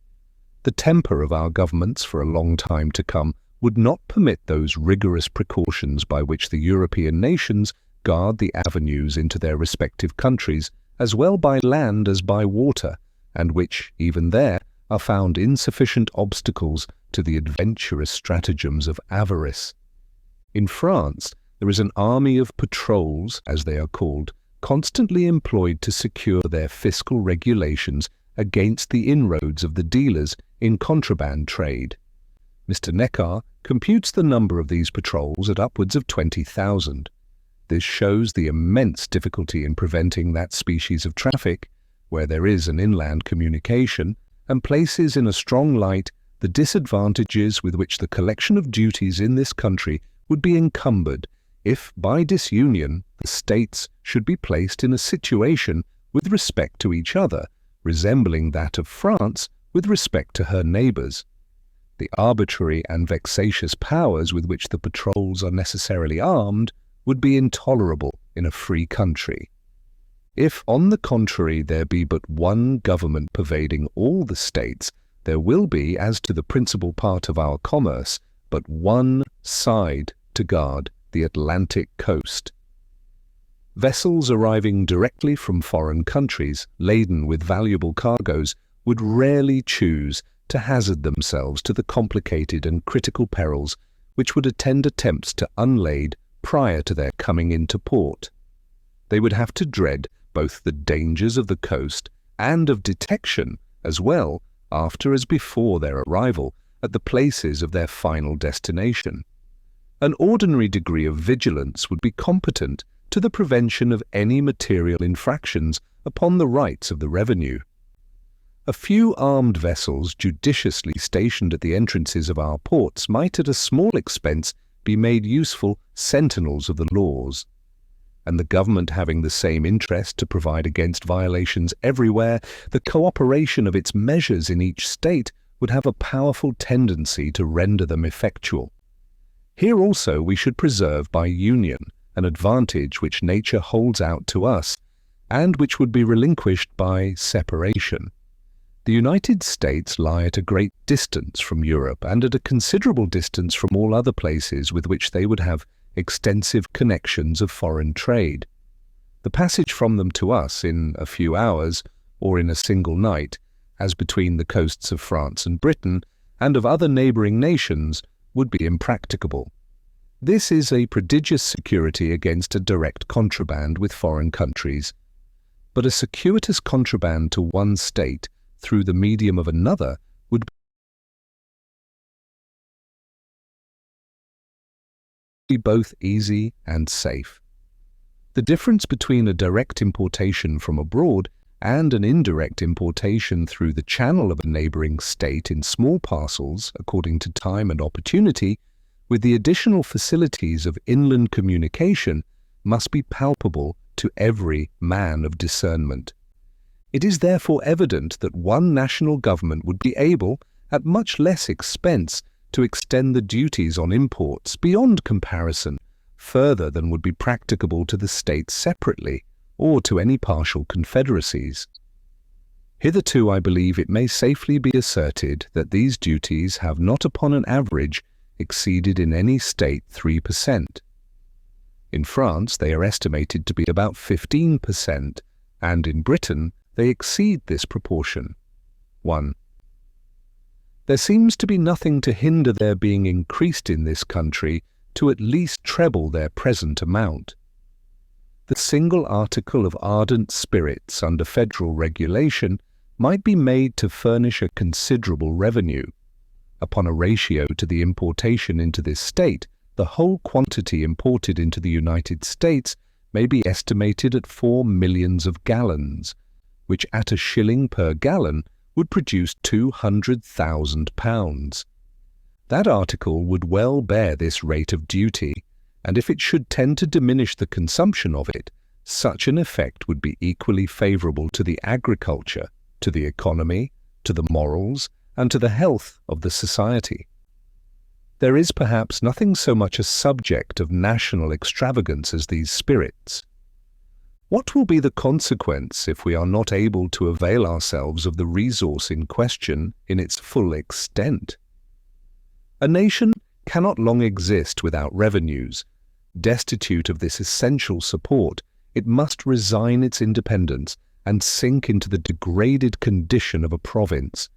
The temper of our governments for a long time to come would not permit those rigorous precautions by which the European nations guard the avenues into their respective countries, as well by land as by water, and which, even there, are found insufficient obstacles to the adventurous stratagems of avarice. In France, there is an army of patrols, as they are called, constantly employed to secure their fiscal regulations against the inroads of the dealers in contraband trade. Mr. Neckar computes the number of these patrols at upwards of 20,000. This shows the immense difficulty in preventing that species of traffic, where there is an inland communication, and places in a strong light the disadvantages with which the collection of duties in this country would be encumbered if, by disunion, the states should be placed in a situation with respect to each other, resembling that of France with respect to her neighbours. The arbitrary and vexatious powers with which the patrols are necessarily armed would be intolerable in a free country. If, on the contrary, there be but one government pervading all the states, there will be, as to the principal part of our commerce, but one side to guard the Atlantic coast. Vessels arriving directly from foreign countries, laden with valuable cargoes, would rarely choose to hazard themselves to the complicated and critical perils which would attend attempts to unlade prior to their coming into port. They would have to dread both the dangers of the coast and of detection as well after as before their arrival at the places of their final destination. An ordinary degree of vigilance would be competent to the prevention of any material infractions upon the rights of the revenue. A few armed vessels judiciously stationed at the entrances of our ports might at a small expense be made useful sentinels of the laws. And the government having the same interest to provide against violations everywhere, the cooperation of its measures in each state would have a powerful tendency to render them effectual. Here also we should preserve by union an advantage which nature holds out to us, and which would be relinquished by separation. The United States lie at a great distance from Europe, and at a considerable distance from all other places with which they would have extensive connections of foreign trade. The passage from them to us in a few hours, or in a single night, as between the coasts of France and Britain, and of other neighbouring nations, would be impracticable. This is a prodigious security against a direct contraband with foreign countries. But a circuitous contraband to one state through the medium of another would be both easy and safe. The difference between a direct importation from abroad and an indirect importation through the channel of a neighbouring state in small parcels, according to time and opportunity, with the additional facilities of inland communication, must be palpable to every man of discernment. It is therefore evident that one national government would be able, at much less expense, to extend the duties on imports beyond comparison, further than would be practicable to the states separately, or to any partial confederacies. Hitherto I believe it may safely be asserted that these duties have not upon an average exceeded in any state 3%. In France they are estimated to be about 15%, and in Britain they exceed this proportion. 1. There seems to be nothing to hinder their being increased in this country to at least treble their present amount. The single article of ardent spirits under federal regulation might be made to furnish a considerable revenue. Upon a ratio to the importation into this state, the whole quantity imported into the United States may be estimated at 4 millions of gallons, which at a shilling per gallon would produce £200,000. That article would well bear this rate of duty, and if it should tend to diminish the consumption of it, such an effect would be equally favourable to the agriculture, to the economy, to the morals, and to the health of the society. There is perhaps nothing so much a subject of national extravagance as these spirits. What will be the consequence if we are not able to avail ourselves of the resource in question in its full extent? A nation cannot long exist without revenues. Destitute of this essential support, it must resign its independence and sink into the degraded condition of a province.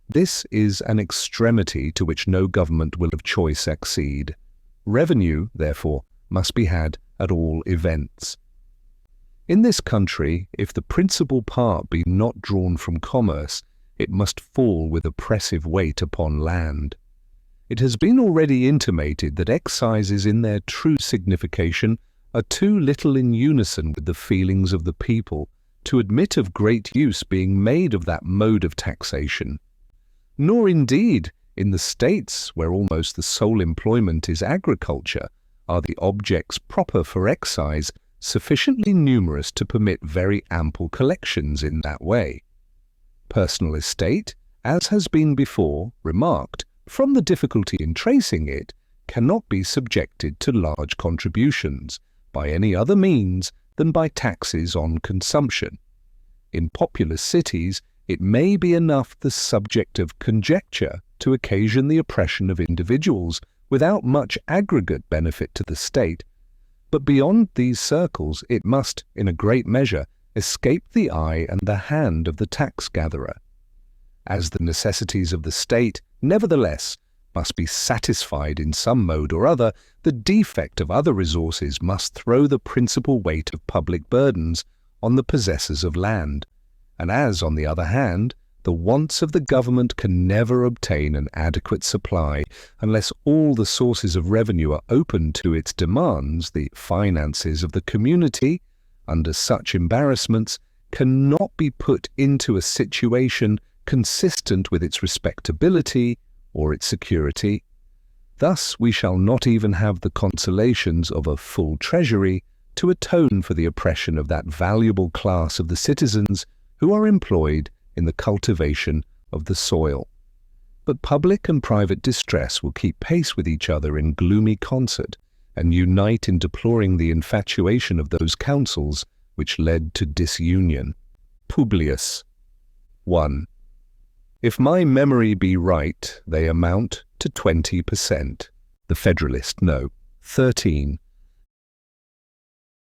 This is an extremity to which no government will of choice accede. Revenue, therefore, must be had at all events. In this country, if the principal part be not drawn from commerce, it must fall with oppressive weight upon land. It has been already intimated that excises in their true signification are too little in unison with the feelings of the people to admit of great use being made of that mode of taxation. Nor indeed, in the states where almost the sole employment is agriculture, are the objects proper for excise sufficiently numerous to permit very ample collections in that way. Personal estate, as has been before remarked, from the difficulty in tracing it, cannot be subjected to large contributions by any other means than by taxes on consumption. In populous cities, it may be enough the subject of conjecture to occasion the oppression of individuals without much aggregate benefit to the state, but beyond these circles it must, in a great measure, escape the eye and the hand of the tax-gatherer. As the necessities of the state, nevertheless, must be satisfied in some mode or other, the defect of other resources must throw the principal weight of public burdens on the possessors of land, and as, on the other hand, the wants of the government can never obtain an adequate supply unless all the sources of revenue are open to its demands, the finances of the community, under such embarrassments, cannot be put into a situation consistent with its respectability or its security. Thus we shall not even have the consolations of a full treasury to atone for the oppression of that valuable class of the citizens who are employed in the cultivation of the soil. But public and private distress will keep pace with each other in gloomy concert, and unite in deploring the infatuation of those counsels which led to disunion. Publius. 1. If my memory be right, they amount to 20%. The Federalist, no. 13.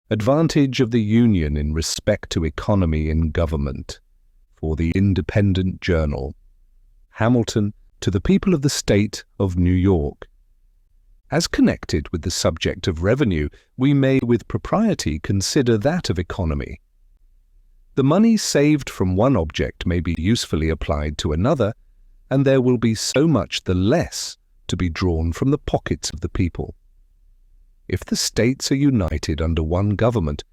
Advantage of the Union in respect to economy in government. For the Independent Journal. Hamilton, to the people of the State of New York. As connected with the subject of revenue, we may with propriety consider that of economy. The money saved from one object may be usefully applied to another, and there will be so much the less to be drawn from the pockets of the people. If the states are united under one government,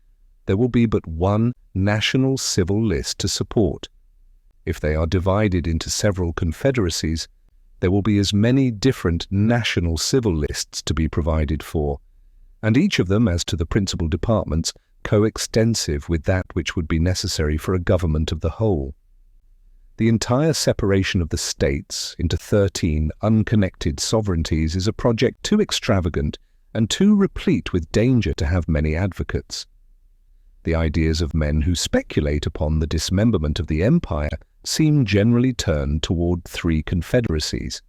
there will be but one national civil list to support. If they are divided into several confederacies, there will be as many different national civil lists to be provided for, and each of them, as to the principal departments, coextensive with that which would be necessary for a government of the whole. The entire separation of the states into 13 unconnected sovereignties is a project too extravagant and too replete with danger to have many advocates. The ideas of men who speculate upon the dismemberment of the empire seem generally turned toward 3 confederacies,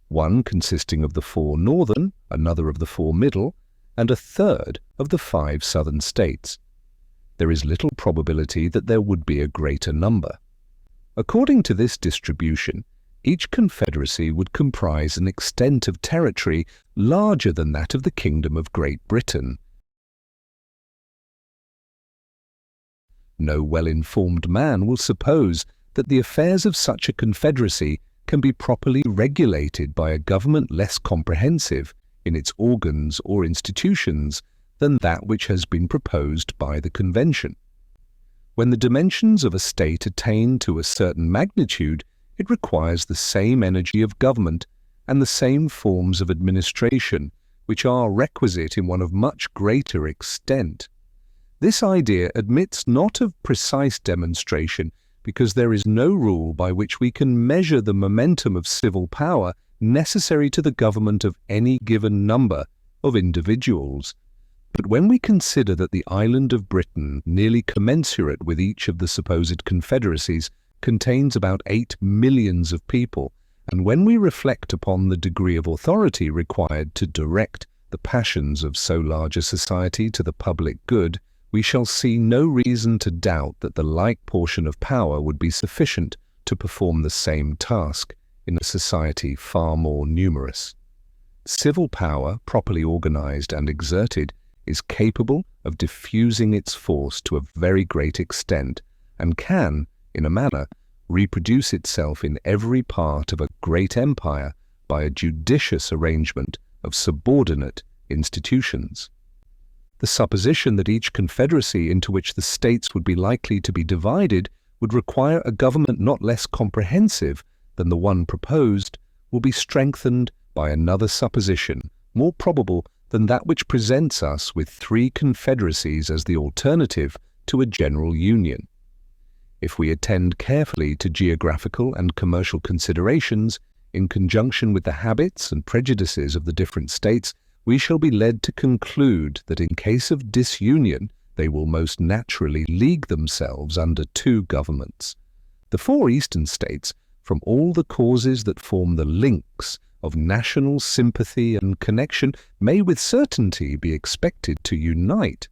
one consisting of the 4 northern, another of the 4 middle, and a third of the 5 southern states. There is little probability that there would be a greater number. According to this distribution, each confederacy would comprise an extent of territory larger than that of the Kingdom of Great Britain. No well-informed man will suppose that the affairs of such a confederacy can be properly regulated by a government less comprehensive in its organs or institutions than that which has been proposed by the Convention. When the dimensions of a state attain to a certain magnitude, it requires the same energy of government and the same forms of administration which are requisite in one of much greater extent. This idea admits not of precise demonstration, because there is no rule by which we can measure the momentum of civil power necessary to the government of any given number of individuals. But when we consider that the island of Britain, nearly commensurate with each of the supposed confederacies, contains about 8 millions of people, and when we reflect upon the degree of authority required to direct the passions of so large a society to the public good, we shall see no reason to doubt that the like portion of power would be sufficient to perform the same task in a society far more numerous. Civil power, properly organized and exerted, is capable of diffusing its force to a very great extent and can, in a manner, reproduce itself in every part of a great empire by a judicious arrangement of subordinate institutions. The supposition that each confederacy into which the states would be likely to be divided would require a government not less comprehensive than the one proposed will be strengthened by another supposition, more probable than that which presents us with 3 confederacies as the alternative to a general union. If we attend carefully to geographical and commercial considerations, in conjunction with the habits and prejudices of the different states, we shall be led to conclude that in case of disunion, they will most naturally league themselves under 2 governments. The 4 eastern states, from all the causes that form the links of national sympathy and connection, may with certainty be expected to unite.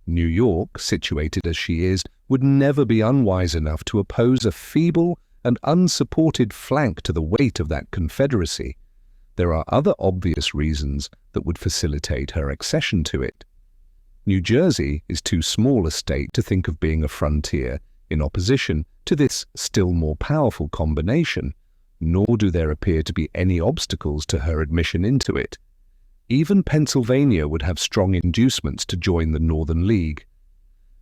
New York, situated as she is, would never be unwise enough to oppose a feeble and unsupported flank to the weight of that confederacy. There are other obvious reasons that would facilitate her accession to it. New Jersey is too small a state to think of being a frontier in opposition to this still more powerful combination, nor do there appear to be any obstacles to her admission into it. Even Pennsylvania would have strong inducements to join the Northern League.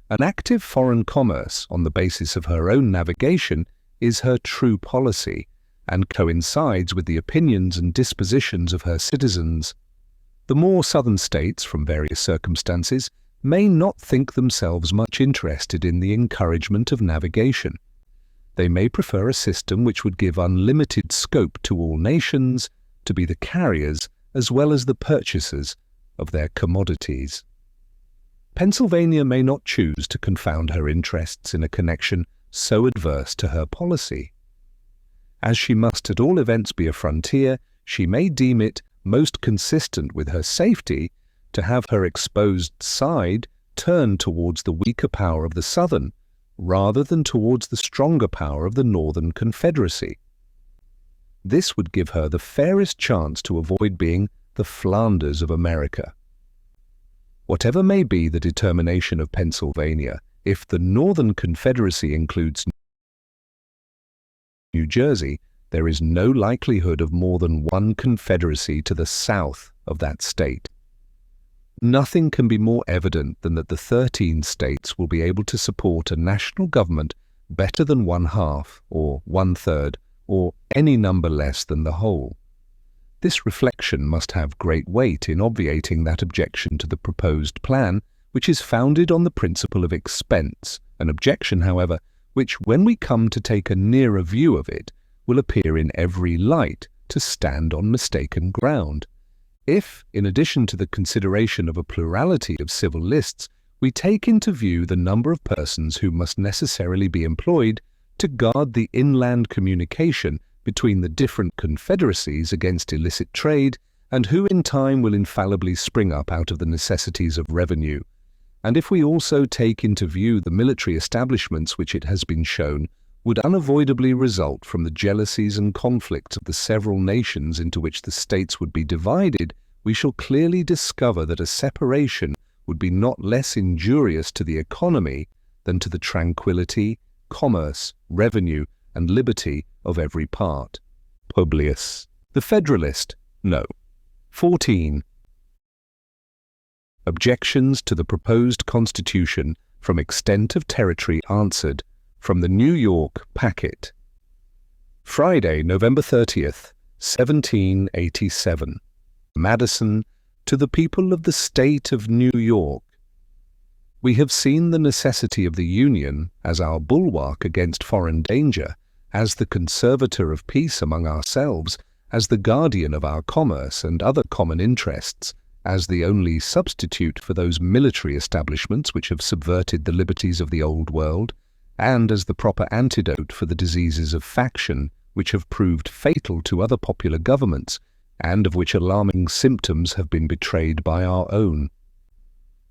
An active foreign commerce on the basis of her own navigation is her true policy, and coincides with the opinions and dispositions of her citizens. The more southern states, from various circumstances, may not think themselves much interested in the encouragement of navigation. They may prefer a system which would give unlimited scope to all nations to be the carriers as well as the purchasers of their commodities. Pennsylvania may not choose to confound her interests in a connection so adverse to her policy. As she must at all events be a frontier, she may deem it most consistent with her safety to have her exposed side turn towards the weaker power of the southern, rather than towards the stronger power of the northern confederacy. This would give her the fairest chance to avoid being the Flanders of America. Whatever may be the determination of Pennsylvania, if the Northern Confederacy includes New Jersey, there is no likelihood of more than one confederacy to the south of that state. Nothing can be more evident than that the 13 states will be able to support a national government better than 1/2 or 1/3 or any number less than the whole. This reflection must have great weight in obviating that objection to the proposed plan, which is founded on the principle of expense, an objection, however, which, when we come to take a nearer view of it, will appear in every light to stand on mistaken ground. If, in addition to the consideration of a plurality of civil lists, we take into view the number of persons who must necessarily be employed to guard the inland communication between the different confederacies against illicit trade, and who in time will infallibly spring up out of the necessities of revenue, and if we also take into view the military establishments which it has been shown would unavoidably result from the jealousies and conflicts of the several nations into which the states would be divided, we shall clearly discover that a separation would be not less injurious to the economy than to the tranquillity, commerce, revenue, and liberty of every part. Publius. The Federalist. No. 14. Objections to the proposed Constitution from extent of territory answered from the New York Packet. Friday, November 30th, 1787. Madison, to the people of the State of New York. We have seen the necessity of the Union as our bulwark against foreign danger, as the conservator of peace among ourselves, as the guardian of our commerce and other common interests, as the only substitute for those military establishments which have subverted the liberties of the Old World, and as the proper antidote for the diseases of faction which have proved fatal to other popular governments, and of which alarming symptoms have been betrayed by our own.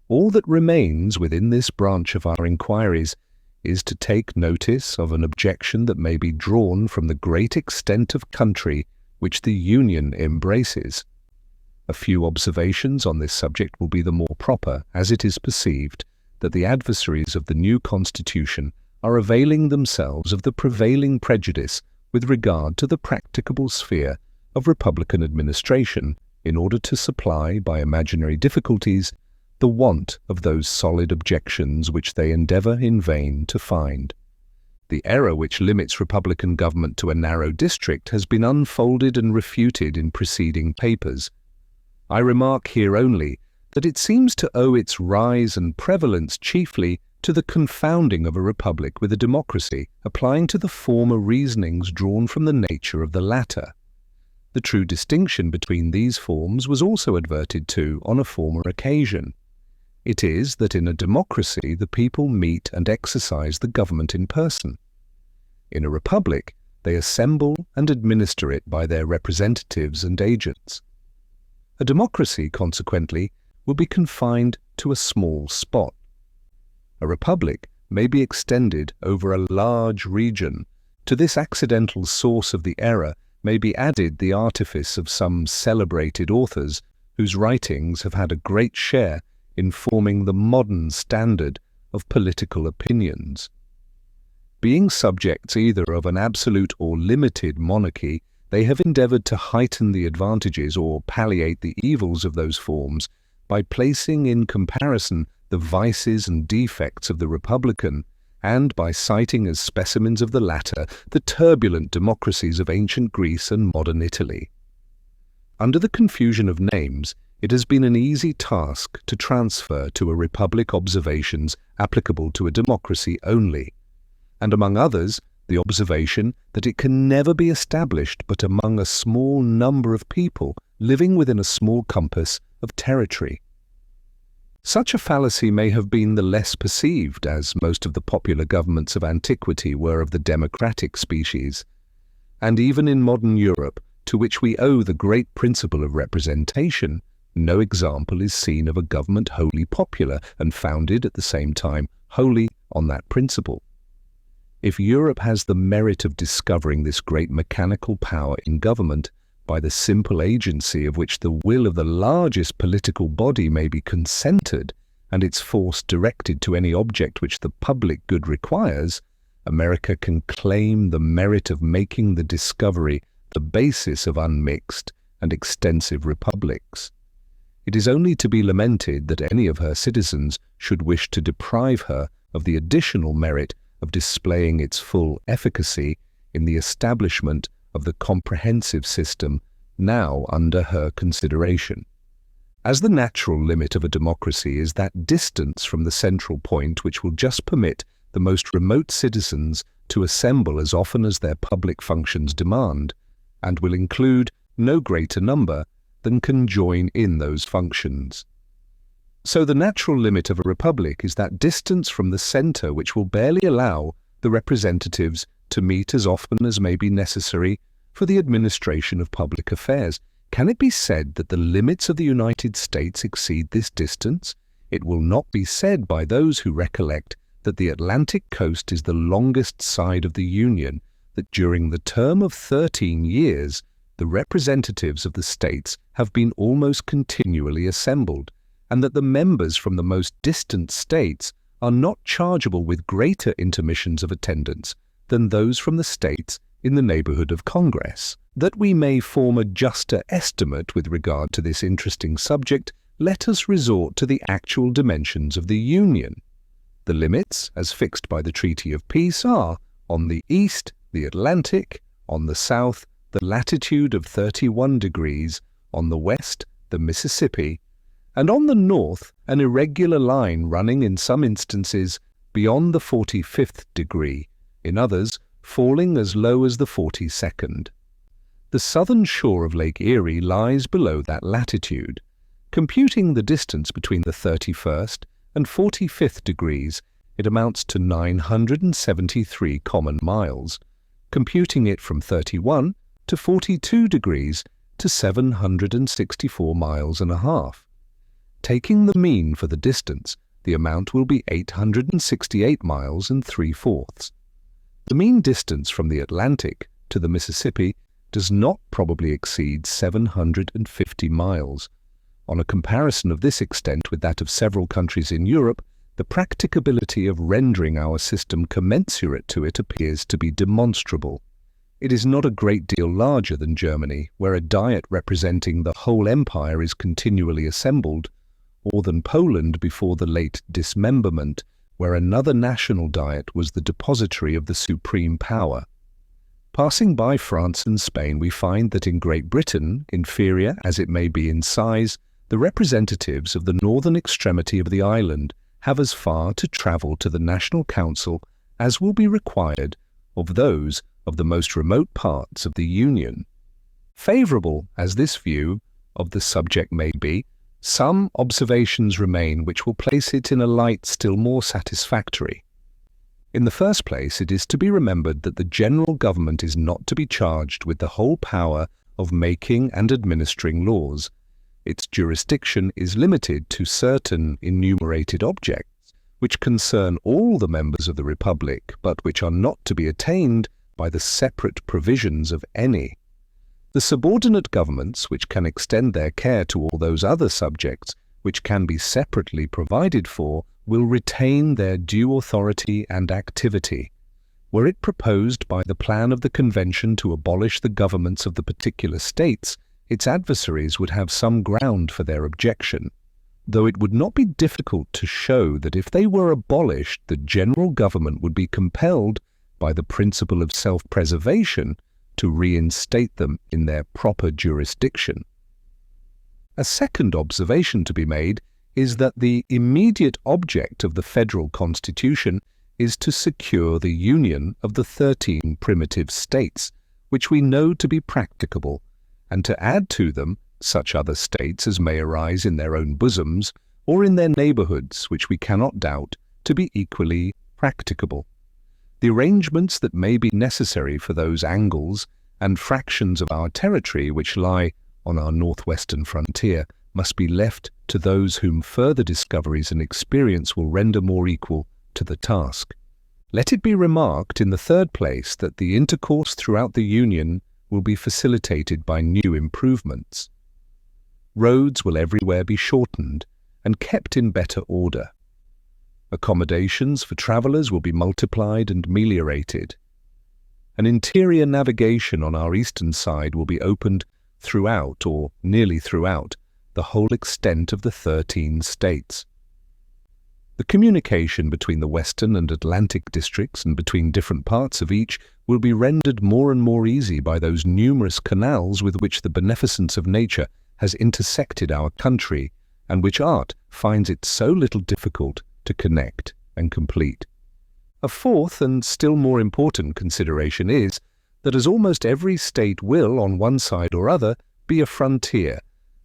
All that remains within this branch of our inquiries is to take notice of an objection that may be drawn from the great extent of country which the Union embraces. A few observations on this subject will be the more proper, as it is perceived that the adversaries of the new Constitution are availing themselves of the prevailing prejudice with regard to the practicable sphere of republican administration in order to supply, by imaginary difficulties, the want of those solid objections which they endeavour in vain to find. The error which limits republican government to a narrow district has been unfolded and refuted in preceding papers. I remark here only that it seems to owe its rise and prevalence chiefly to the confounding of a republic with a democracy, applying to the former reasonings drawn from the nature of the latter. The true distinction between these forms was also adverted to on a former occasion. It is that in a democracy the people meet and exercise the government in person. In a republic they assemble and administer it by their representatives and agents. A democracy, consequently, will be confined to a small spot. A republic may be extended over a large region. To this accidental source of the error may be added the artifice of some celebrated authors whose writings have had a great share in forming the modern standard of political opinions. Being subjects either of an absolute or limited monarchy, they have endeavoured to heighten the advantages or palliate the evils of those forms by placing in comparison the vices and defects of the republican, and by citing as specimens of the latter the turbulent democracies of ancient Greece and modern Italy. Under the confusion of names, it has been an easy task to transfer to a republic observations applicable to a democracy only, and among others the observation that it can never be established but among a small number of people living within a small compass of territory. Such a fallacy may have been the less perceived, as most of the popular governments of antiquity were of the democratic species, and even in modern Europe, to which we owe the great principle of representation, no example is seen of a government wholly popular and founded at the same time wholly on that principle. If Europe has the merit of discovering this great mechanical power in government, by the simple agency of which the will of the largest political body may be consented, and its force directed to any object which the public good requires, America can claim the merit of making the discovery the basis of unmixed and extensive republics. It is only to be lamented that any of her citizens should wish to deprive her of the additional merit of displaying its full efficacy in the establishment of the comprehensive system now under her consideration. As the natural limit of a democracy is that distance from the central point which will just permit the most remote citizens to assemble as often as their public functions demand, and will include no greater number than can join in those functions. So the natural limit of a republic is that distance from the centre which will barely allow the representatives to meet as often as may be necessary for the administration of public affairs. Can it be said that the limits of the United States exceed this distance? It will not be said by those who recollect that the Atlantic coast is the longest side of the Union, that during the term of 13 years, the representatives of the states have been almost continually assembled, and that the members from the most distant states are not chargeable with greater intermissions of attendance than those from the states in the neighbourhood of Congress. That we may form a juster estimate with regard to this interesting subject, let us resort to the actual dimensions of the Union. The limits, as fixed by the Treaty of Peace, are, on the east, the Atlantic, on the south, the latitude of 31 degrees, on the west, the Mississippi, and on the north, an irregular line running in some instances beyond the 45th degree, in others falling as low as the 42nd. The southern shore of Lake Erie lies below that latitude. Computing the distance between the 31st and 45th degrees, it amounts to 973 common miles. Computing it from 31 to 42 degrees to 764 miles and a half. Taking the mean for the distance, the amount will be 868 miles and 3/4. The mean distance from the Atlantic to the Mississippi does not probably exceed 750 miles. On a comparison of this extent with that of several countries in Europe, the practicability of rendering our system commensurate to it appears to be demonstrable. It is not a great deal larger than Germany, where a diet representing the whole empire is continually assembled, or than Poland before the late dismemberment, where another national diet was the depository of the supreme power. Passing by France and Spain, we find that in Great Britain, inferior as it may be in size, the representatives of the northern extremity of the island have as far to travel to the National Council as will be required of those of the most remote parts of the Union. Favourable as this view of the subject may be, some observations remain which will place it in a light still more satisfactory. In the first place, it is to be remembered that the general government is not to be charged with the whole power of making and administering laws. Its jurisdiction is limited to certain enumerated objects, which concern all the members of the Republic, but which are not to be attained by the separate provisions of any. The subordinate governments, which can extend their care to all those other subjects which can be separately provided for, will retain their due authority and activity. Were it proposed by the plan of the Convention to abolish the governments of the particular states, its adversaries would have some ground for their objection, though it would not be difficult to show that if they were abolished, the general government would be compelled, by the principle of self-preservation, to reinstate them in their proper jurisdiction. A second observation to be made is that the immediate object of the federal constitution is to secure the union of the 13 primitive states, which we know to be practicable, and to add to them such other states as may arise in their own bosoms or in their neighbourhoods, which we cannot doubt to be equally practicable. The arrangements that may be necessary for those angles and fractions of our territory which lie on our northwestern frontier must be left to those whom further discoveries and experience will render more equal to the task. Let it be remarked in the third place that the intercourse throughout the Union will be facilitated by new improvements. Roads will everywhere be shortened and kept in better order. Accommodations for travellers will be multiplied and meliorated. An interior navigation on our eastern side will be opened throughout, or nearly throughout, the whole extent of the 13 states. The communication between the western and Atlantic districts and between different parts of each will be rendered more and more easy by those numerous canals with which the beneficence of nature has intersected our country, and which art finds it so little difficult to connect and complete. A fourth and still more important consideration is that as almost every state will, on one side or other, be a frontier,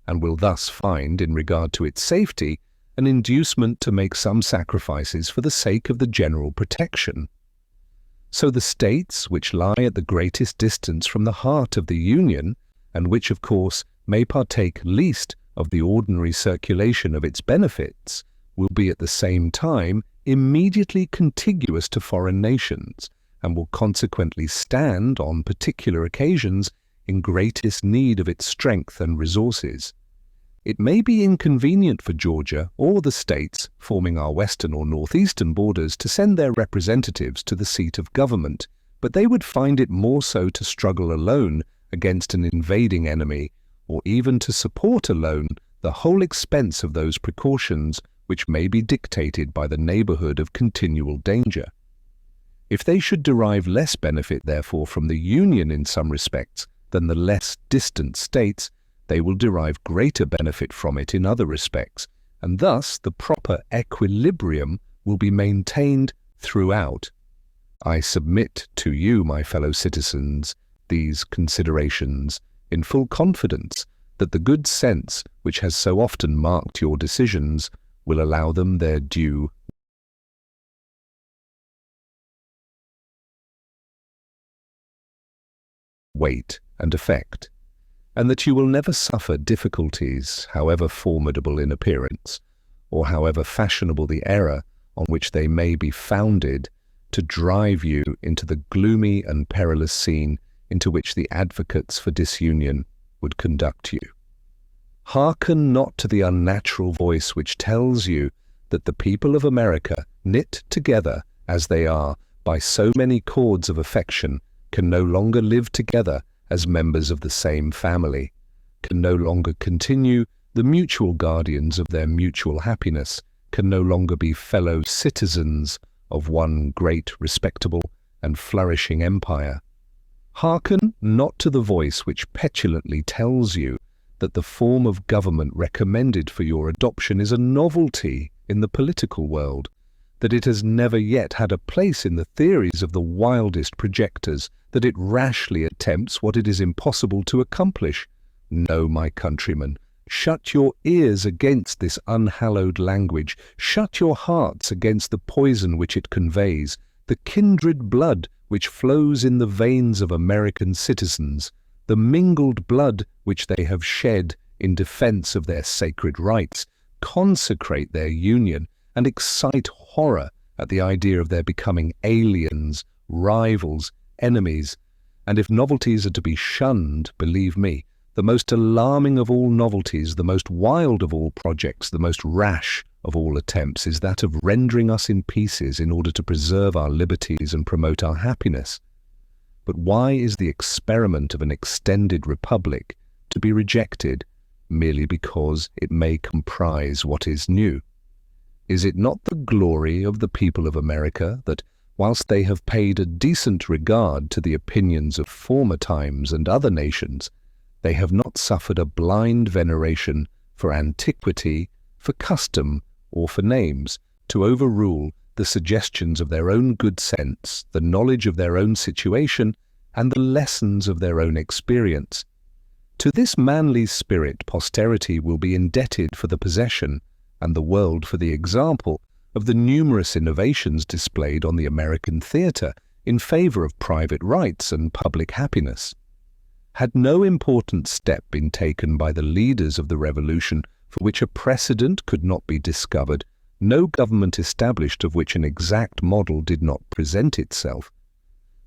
and will thus find, in regard to its safety, an inducement to make some sacrifices for the sake of the general protection. So the states which lie at the greatest distance from the heart of the Union, and which of course may partake least of the ordinary circulation of its benefits, will be at the same time immediately contiguous to foreign nations, and will consequently stand, on particular occasions, in greatest need of its strength and resources. It may be inconvenient for Georgia or the states forming our western or northeastern borders to send their representatives to the seat of government, but they would find it more so to struggle alone against an invading enemy, or even to support alone the whole expense of those precautions which may be dictated by the neighbourhood of continual danger. If they should derive less benefit, therefore, from the Union in some respects than the less distant states, they will derive greater benefit from it in other respects, and thus the proper equilibrium will be maintained throughout. I submit to you, my fellow citizens, these considerations in full confidence that the good sense which has so often marked your decisions will allow them their due weight and effect, and that you will never suffer difficulties, however formidable in appearance, or however fashionable the error on which they may be founded, to drive you into the gloomy and perilous scene into which the advocates for disunion would conduct you. Hearken not to the unnatural voice which tells you that the people of America, knit together as they are by so many cords of affection, can no longer live together as members of the same family, can no longer continue the mutual guardians of their mutual happiness, can no longer be fellow citizens of one great, respectable, and flourishing empire. Hearken not to the voice which petulantly tells you that the form of government recommended for your adoption is a novelty in the political world, that it has never yet had a place in the theories of the wildest projectors, that it rashly attempts what it is impossible to accomplish. No, my countrymen, shut your ears against this unhallowed language, shut your hearts against the poison which it conveys, the kindred blood which flows in the veins of American citizens, the mingled blood which they have shed in defense of their sacred rights, consecrate their union and excite horror at the idea of their becoming aliens, rivals, enemies. And if novelties are to be shunned, believe me, the most alarming of all novelties, the most wild of all projects, the most rash of all attempts is that of rendering us in pieces in order to preserve our liberties and promote our happiness. But why is the experiment of an extended republic to be rejected merely because it may comprise what is new? Is it not the glory of the people of America that, whilst they have paid a decent regard to the opinions of former times and other nations, they have not suffered a blind veneration for antiquity, for custom, or for names, to overrule the suggestions of their own good sense, the knowledge of their own situation, and the lessons of their own experience? To this manly spirit posterity will be indebted for the possession, and the world for the example, of the numerous innovations displayed on the American theatre in favor of private rights and public happiness. Had no important step been taken by the leaders of the Revolution for which a precedent could not be discovered, no government established of which an exact model did not present itself,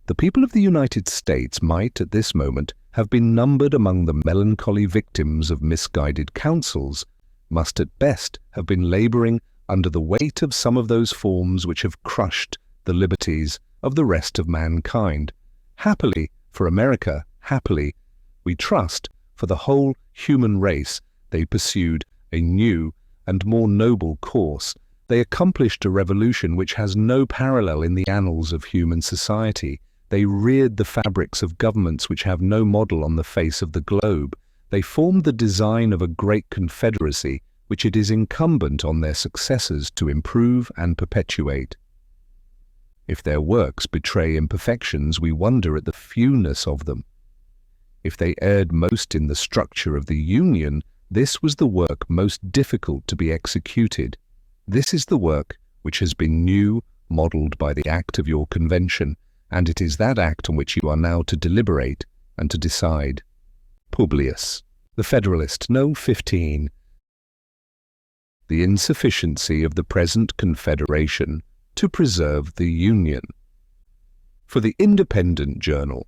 the people of the United States might, at this moment, have been numbered among the melancholy victims of misguided counsels, must at best have been laboring under the weight of some of those forms which have crushed the liberties of the rest of mankind. Happily for America, happily, we trust, for the whole human race, they pursued a new and more noble course. They accomplished a revolution which has no parallel in the annals of human society. They reared the fabrics of governments which have no model on the face of the globe. They formed the design of a great confederacy which it is incumbent on their successors to improve and perpetuate. If their works betray imperfections, we wonder at the fewness of them. If they erred most in the structure of the Union, this was the work most difficult to be executed. This is the work which has been new, modelled by the act of your convention, and it is that act on which you are now to deliberate and to decide. Publius, the Federalist, No. 15. The insufficiency of the present Confederation to preserve the Union. For the Independent Journal,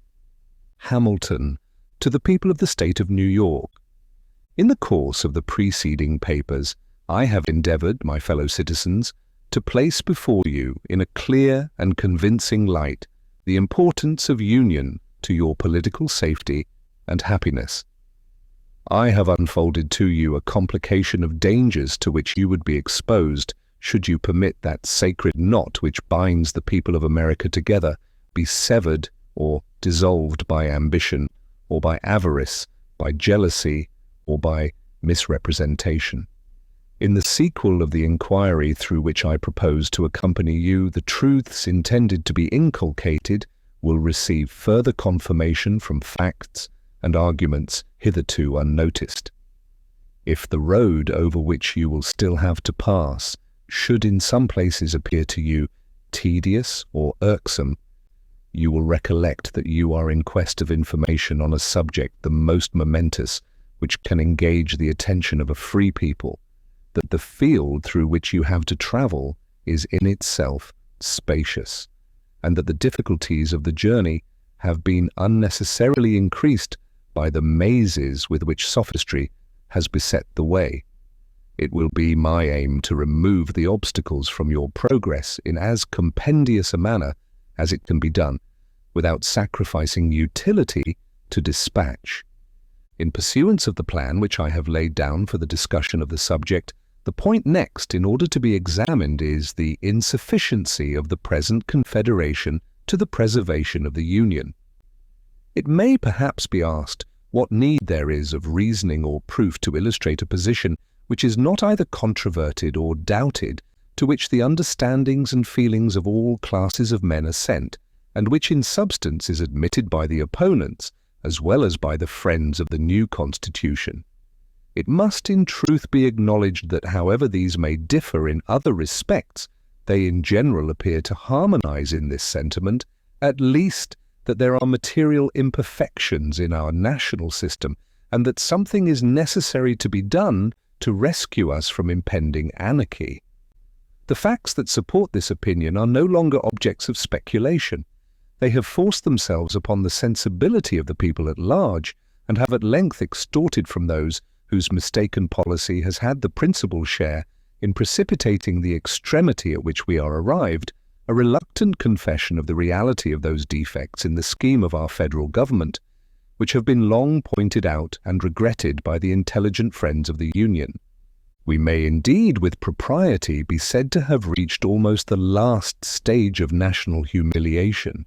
Hamilton, to the people of the State of New York. In the course of the preceding papers, I have endeavored, my fellow citizens, to place before you in a clear and convincing light the importance of union to your political safety and happiness. I have unfolded to you a complication of dangers to which you would be exposed should you permit that sacred knot which binds the people of America together be severed or dissolved by ambition, or by avarice, by jealousy, or by misrepresentation. In the sequel of the inquiry through which I propose to accompany you, the truths intended to be inculcated will receive further confirmation from facts and arguments hitherto unnoticed. If the road over which you will still have to pass should in some places appear to you tedious or irksome, you will recollect that you are in quest of information on a subject the most momentous which can engage the attention of a free people, that the field through which you have to travel is in itself spacious, and that the difficulties of the journey have been unnecessarily increased by the mazes with which sophistry has beset the way. It will be my aim to remove the obstacles from your progress in as compendious a manner as it can be done, without sacrificing utility to dispatch. In pursuance of the plan which I have laid down for the discussion of the subject, the point next in order to be examined is the insufficiency of the present Confederation to the preservation of the Union. It may perhaps be asked what need there is of reasoning or proof to illustrate a position which is not either controverted or doubted, to which the understandings and feelings of all classes of men assent, and which in substance is admitted by the opponents as well as by the friends of the new Constitution. It must in truth be acknowledged that however these may differ in other respects, they in general appear to harmonize in this sentiment, at least that there are material imperfections in our national system, and that something is necessary to be done to rescue us from impending anarchy. The facts that support this opinion are no longer objects of speculation. They have forced themselves upon the sensibility of the people at large, and have at length extorted from those whose mistaken policy has had the principal share in precipitating the extremity at which we are arrived, a reluctant confession of the reality of those defects in the scheme of our federal government, which have been long pointed out and regretted by the intelligent friends of the Union. We may indeed with propriety be said to have reached almost the last stage of national humiliation.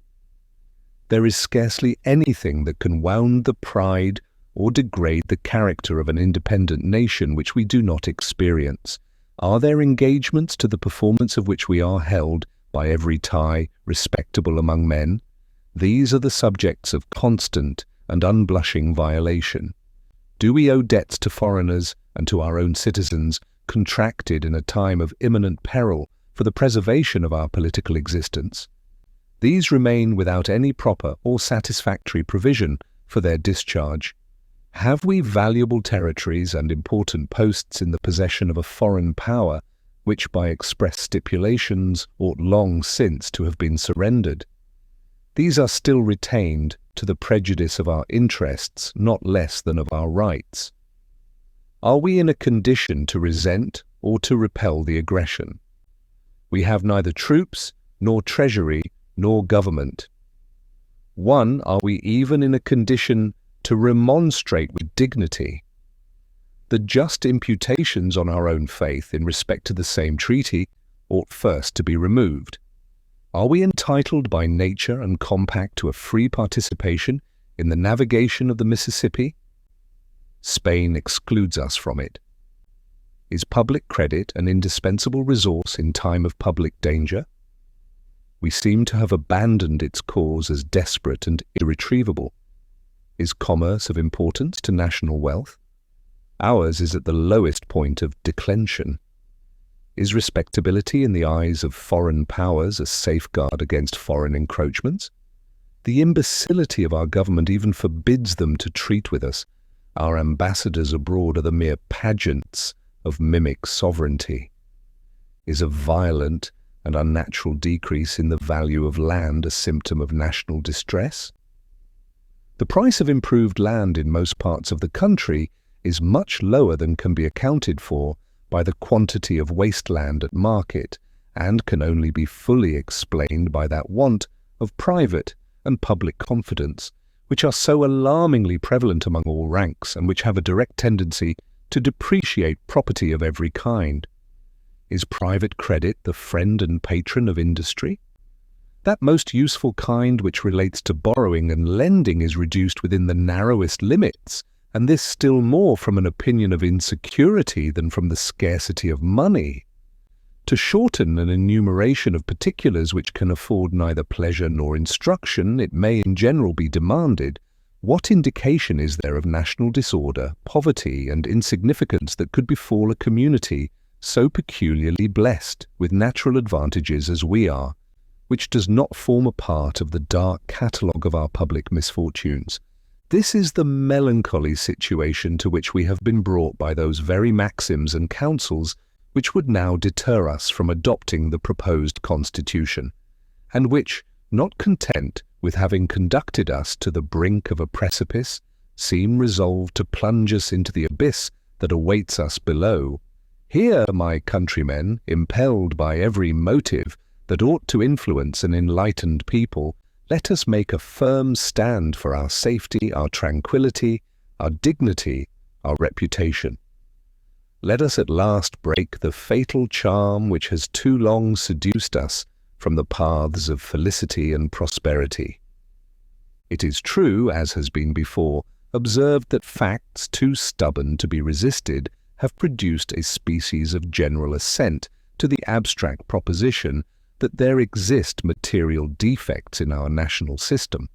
There is scarcely anything that can wound the pride or degrade the character of an independent nation which we do not experience. Are there engagements to the performance of which we are held by every tie respectable among men? These are the subjects of constant and unblushing violation. Do we owe debts to foreigners and to our own citizens, contracted in a time of imminent peril for the preservation of our political existence? These remain without any proper or satisfactory provision for their discharge. Have we valuable territories and important posts in the possession of a foreign power, which by express stipulations ought long since to have been surrendered? These are still retained to the prejudice of our interests, not less than of our rights. Are we in a condition to resent or to repel the aggression? We have neither troops, nor treasury, nor government. One, are we even in a condition to remonstrate with dignity? The just imputations on our own faith in respect to the same treaty ought first to be removed. Are we entitled by nature and compact to a free participation in the navigation of the Mississippi? Spain excludes us from it. Is public credit an indispensable resource in time of public danger? We seem to have abandoned its cause as desperate and irretrievable. Is commerce of importance to national wealth? Ours is at the lowest point of declension. Is respectability in the eyes of foreign powers a safeguard against foreign encroachments? The imbecility of our government even forbids them to treat with us. Our ambassadors abroad are the mere pageants of mimic sovereignty. Is a violent and unnatural decrease in the value of land a symptom of national distress? The price of improved land in most parts of the country is much lower than can be accounted for by the quantity of waste land at market, and can only be fully explained by that want of private and public confidence, which are so alarmingly prevalent among all ranks, and which have a direct tendency to depreciate property of every kind. Is private credit the friend and patron of industry? That most useful kind which relates to borrowing and lending is reduced within the narrowest limits, and this still more from an opinion of insecurity than from the scarcity of money. To shorten an enumeration of particulars which can afford neither pleasure nor instruction, it may in general be demanded, what indication is there of national disorder, poverty, and insignificance that could befall a community so peculiarly blessed with natural advantages as we are, which does not form a part of the dark catalogue of our public misfortunes? This is the melancholy situation to which we have been brought by those very maxims and counsels which would now deter us from adopting the proposed constitution, and which, not content with having conducted us to the brink of a precipice, seem resolved to plunge us into the abyss that awaits us below. Here, my countrymen, impelled by every motive that ought to influence an enlightened people, let us make a firm stand for our safety, our tranquillity, our dignity, our reputation. Let us at last break the fatal charm which has too long seduced us from the paths of felicity and prosperity. It is true, as has been before observed, that facts too stubborn to be resisted have produced a species of general assent to the abstract proposition that there exist material defects in our national system.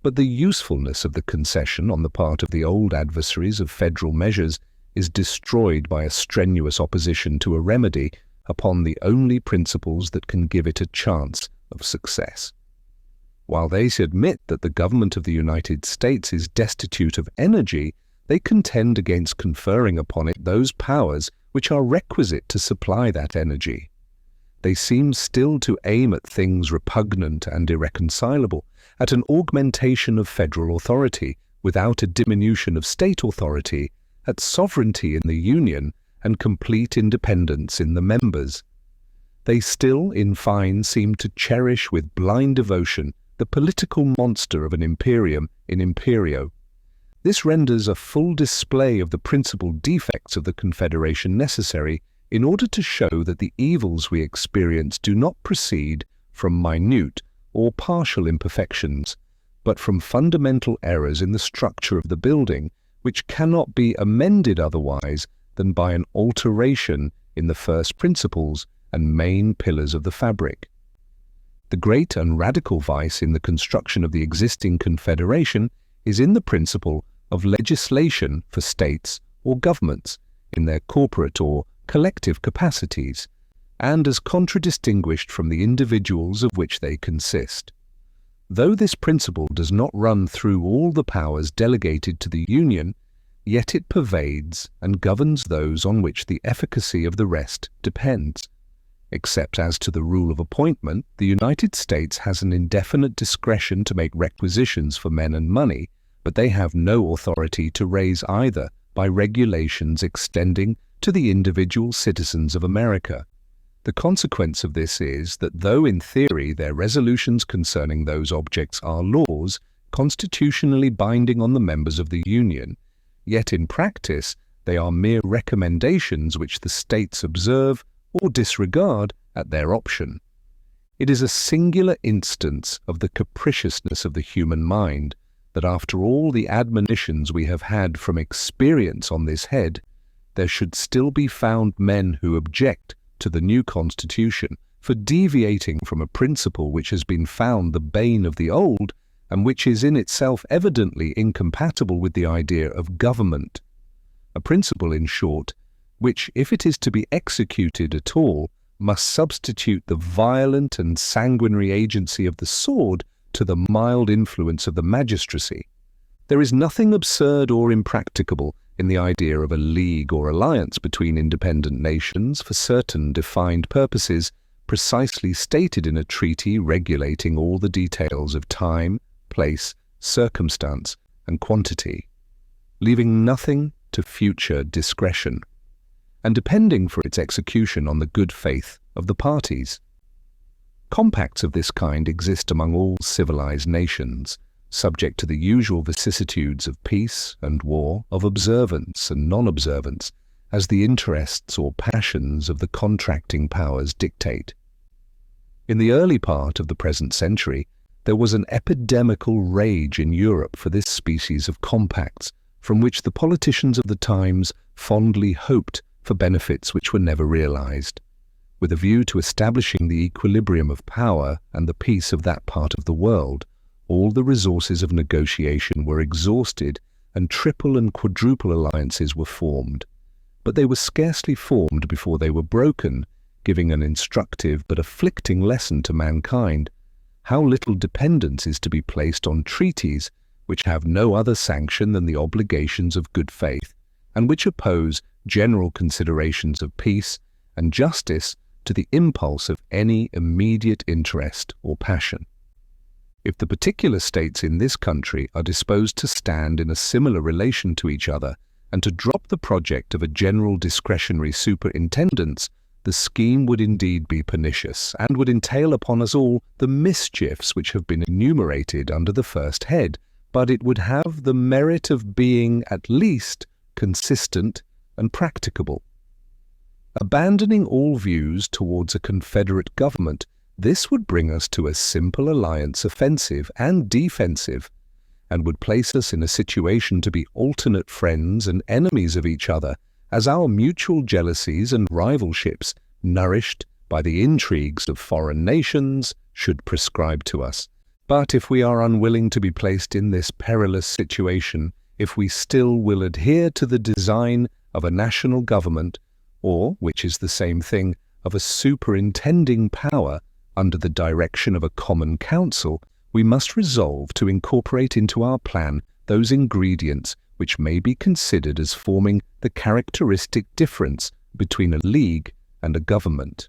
But the usefulness of the concession on the part of the old adversaries of federal measures is destroyed by a strenuous opposition to a remedy upon the only principles that can give it a chance of success. While they admit that the government of the United States is destitute of energy, they contend against conferring upon it those powers which are requisite to supply that energy. They seem still to aim at things repugnant and irreconcilable, at an augmentation of federal authority without a diminution of state authority, at sovereignty in the Union and complete independence in the members. They still, in fine, seem to cherish with blind devotion the political monster of an imperium in imperio. This renders a full display of the principal defects of the Confederation necessary in order to show that the evils we experience do not proceed from minute or partial imperfections, but from fundamental errors in the structure of the building, which cannot be amended otherwise than by an alteration in the first principles and main pillars of the fabric. The great and radical vice in the construction of the existing Confederation is in the principle of legislation for states or governments in their corporate or collective capacities, and as contradistinguished from the individuals of which they consist. Though this principle does not run through all the powers delegated to the Union, yet it pervades and governs those on which the efficacy of the rest depends. Except as to the rule of appointment, the United States has an indefinite discretion to make requisitions for men and money, but they have no authority to raise either by regulations extending to the individual citizens of America. The consequence of this is that though in theory their resolutions concerning those objects are laws constitutionally binding on the members of the Union, yet in practice they are mere recommendations which the states observe or disregard at their option. It is a singular instance of the capriciousness of the human mind that after all the admonitions we have had from experience on this head, there should still be found men who object to the new Constitution for deviating from a principle which has been found the bane of the old and which is in itself evidently incompatible with the idea of government. A principle, in short, which, if it is to be executed at all, must substitute the violent and sanguinary agency of the sword to the mild influence of the magistracy. There is nothing absurd or impracticable in the idea of a league or alliance between independent nations for certain defined purposes, precisely stated in a treaty regulating all the details of time, place, circumstance, and quantity, leaving nothing to future discretion, and depending for its execution on the good faith of the parties. Compacts of this kind exist among all civilized nations, subject to the usual vicissitudes of peace and war, of observance and non-observance, as the interests or passions of the contracting powers dictate. In the early part of the present century, there was an epidemical rage in Europe for this species of compacts, from which the politicians of the times fondly hoped for benefits which were never realized. With a view to establishing the equilibrium of power and the peace of that part of the world, all the resources of negotiation were exhausted and triple and quadruple alliances were formed. But they were scarcely formed before they were broken, giving an instructive but afflicting lesson to mankind, how little dependence is to be placed on treaties which have no other sanction than the obligations of good faith, and which oppose general considerations of peace and justice to the impulse of any immediate interest or passion. If the particular states in this country are disposed to stand in a similar relation to each other and to drop the project of a general discretionary superintendence, the scheme would indeed be pernicious and would entail upon us all the mischiefs which have been enumerated under the first head, but it would have the merit of being at least consistent and practicable. Abandoning all views towards a confederate government, this would bring us to a simple alliance, offensive and defensive, and would place us in a situation to be alternate friends and enemies of each other, as our mutual jealousies and rivalships, nourished by the intrigues of foreign nations, should prescribe to us. But if we are unwilling to be placed in this perilous situation, if we still will adhere to the design of a national government, or, which is the same thing, of a superintending power under the direction of a common council, we must resolve to incorporate into our plan those ingredients which may be considered as forming the characteristic difference between a league and a government.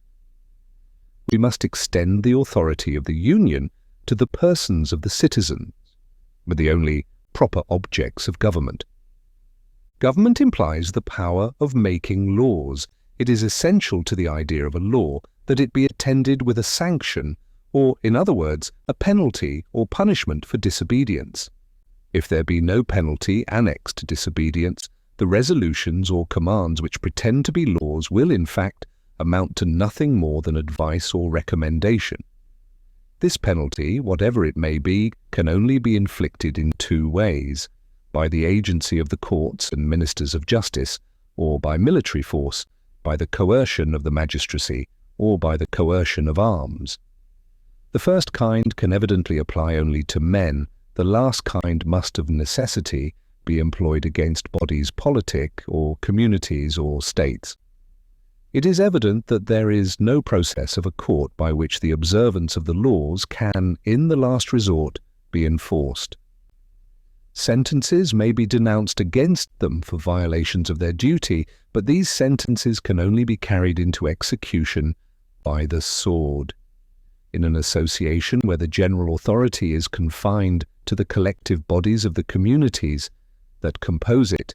We must extend the authority of the Union to the persons of the citizens, with the only proper objects of government. Government implies the power of making laws. It is essential to the idea of a law that it be attended with a sanction, or, in other words, a penalty or punishment for disobedience. If there be no penalty annexed to disobedience, the resolutions or commands which pretend to be laws will, in fact, amount to nothing more than advice or recommendation. This penalty, whatever it may be, can only be inflicted in two ways: by the agency of the courts and ministers of justice, or by military force, by the coercion of the magistracy, or by the coercion of arms. The first kind can evidently apply only to men. The last kind must of necessity be employed against bodies politic, or communities, or states. It is evident that there is no process of a court by which the observance of the laws can, in the last resort, be enforced. Sentences may be denounced against them for violations of their duty, but these sentences can only be carried into execution by the sword. In an association where the general authority is confined to the collective bodies of the communities that compose it,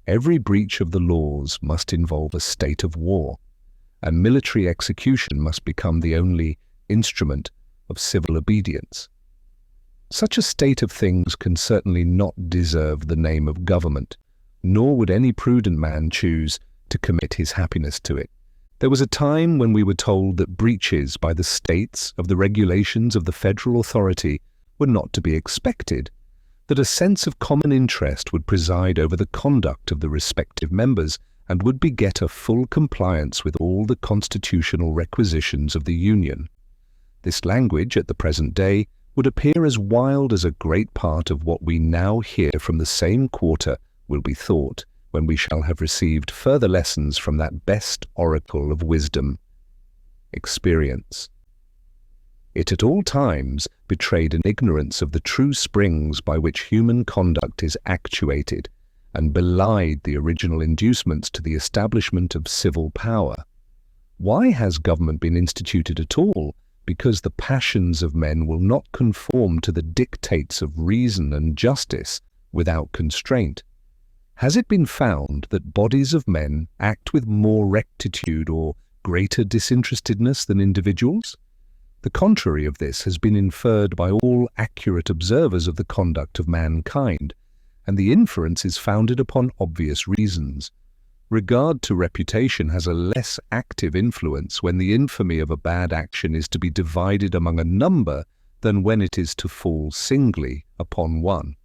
every breach of the laws must involve a state of war, and military execution must become the only instrument of civil obedience. Such a state of things can certainly not deserve the name of government, nor would any prudent man choose to commit his happiness to it. There was a time when we were told that breaches by the states of the regulations of the federal authority were not to be expected, that a sense of common interest would preside over the conduct of the respective members and would beget a full compliance with all the constitutional requisitions of the Union. This language, at the present day, would appear as wild as a great part of what we now hear from the same quarter will be thought, when we shall have received further lessons from that best oracle of wisdom, experience. It at all times betrayed an ignorance of the true springs by which human conduct is actuated, and belied the original inducements to the establishment of civil power. Why has government been instituted at all? Because the passions of men will not conform to the dictates of reason and justice without constraint. Has it been found that bodies of men act with more rectitude or greater disinterestedness than individuals? The contrary of this has been inferred by all accurate observers of the conduct of mankind, and the inference is founded upon obvious reasons. Regard to reputation has a less active influence when the infamy of a bad action is to be divided among a number than when it is to fall singly upon one.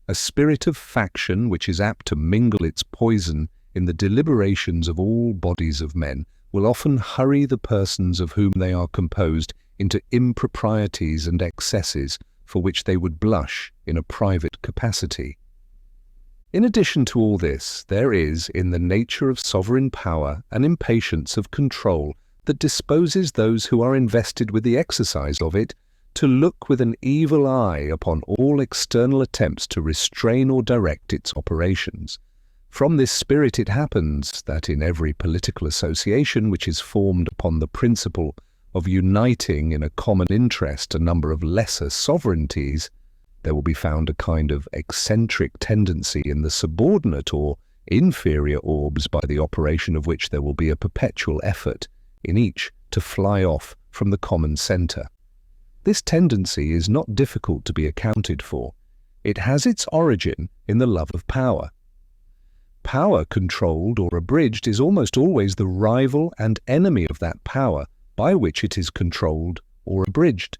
A spirit of faction which is apt to mingle its poison in the deliberations of all bodies of men will often hurry the persons of whom they are composed into improprieties and excesses for which they would blush in a private capacity. In addition to all this, there is, in the nature of sovereign power, an impatience of control that disposes those who are invested with the exercise of it to look with an evil eye upon all external attempts to restrain or direct its operations. From this spirit it happens that in every political association which is formed upon the principle of uniting in a common interest a number of lesser sovereignties, there will be found a kind of eccentric tendency in the subordinate or inferior orbs, by the operation of which there will be a perpetual effort in each to fly off from the common centre. This tendency is not difficult to be accounted for. It has its origin in the love of power. Power controlled or abridged is almost always the rival and enemy of that power by which it is controlled or abridged.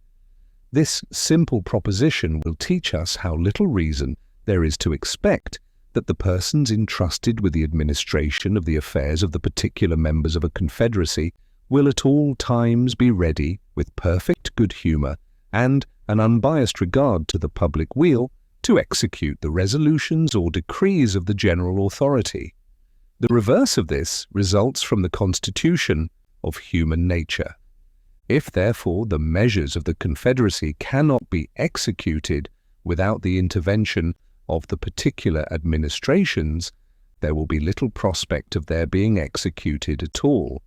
This simple proposition will teach us how little reason there is to expect that the persons entrusted with the administration of the affairs of the particular members of a confederacy will at all times be ready, with perfect good humour and an unbiased regard to the public weal, to execute the resolutions or decrees of the general authority. The reverse of this results from the constitution of human nature. If, therefore, the measures of the confederacy cannot be executed without the intervention of the particular administrations, there will be little prospect of their being executed at all.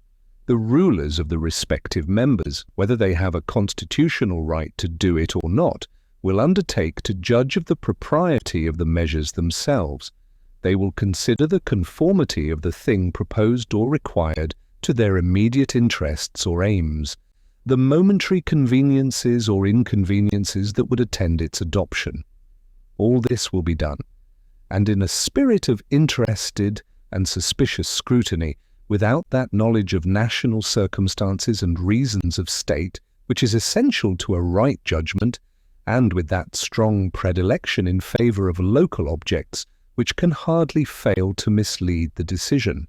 The rulers of the respective members, whether they have a constitutional right to do it or not, will undertake to judge of the propriety of the measures themselves. They will consider the conformity of the thing proposed or required to their immediate interests or aims, the momentary conveniences or inconveniences that would attend its adoption. All this will be done, and in a spirit of interested and suspicious scrutiny, without that knowledge of national circumstances and reasons of state which is essential to a right judgment, and with that strong predilection in favour of local objects which can hardly fail to mislead the decision.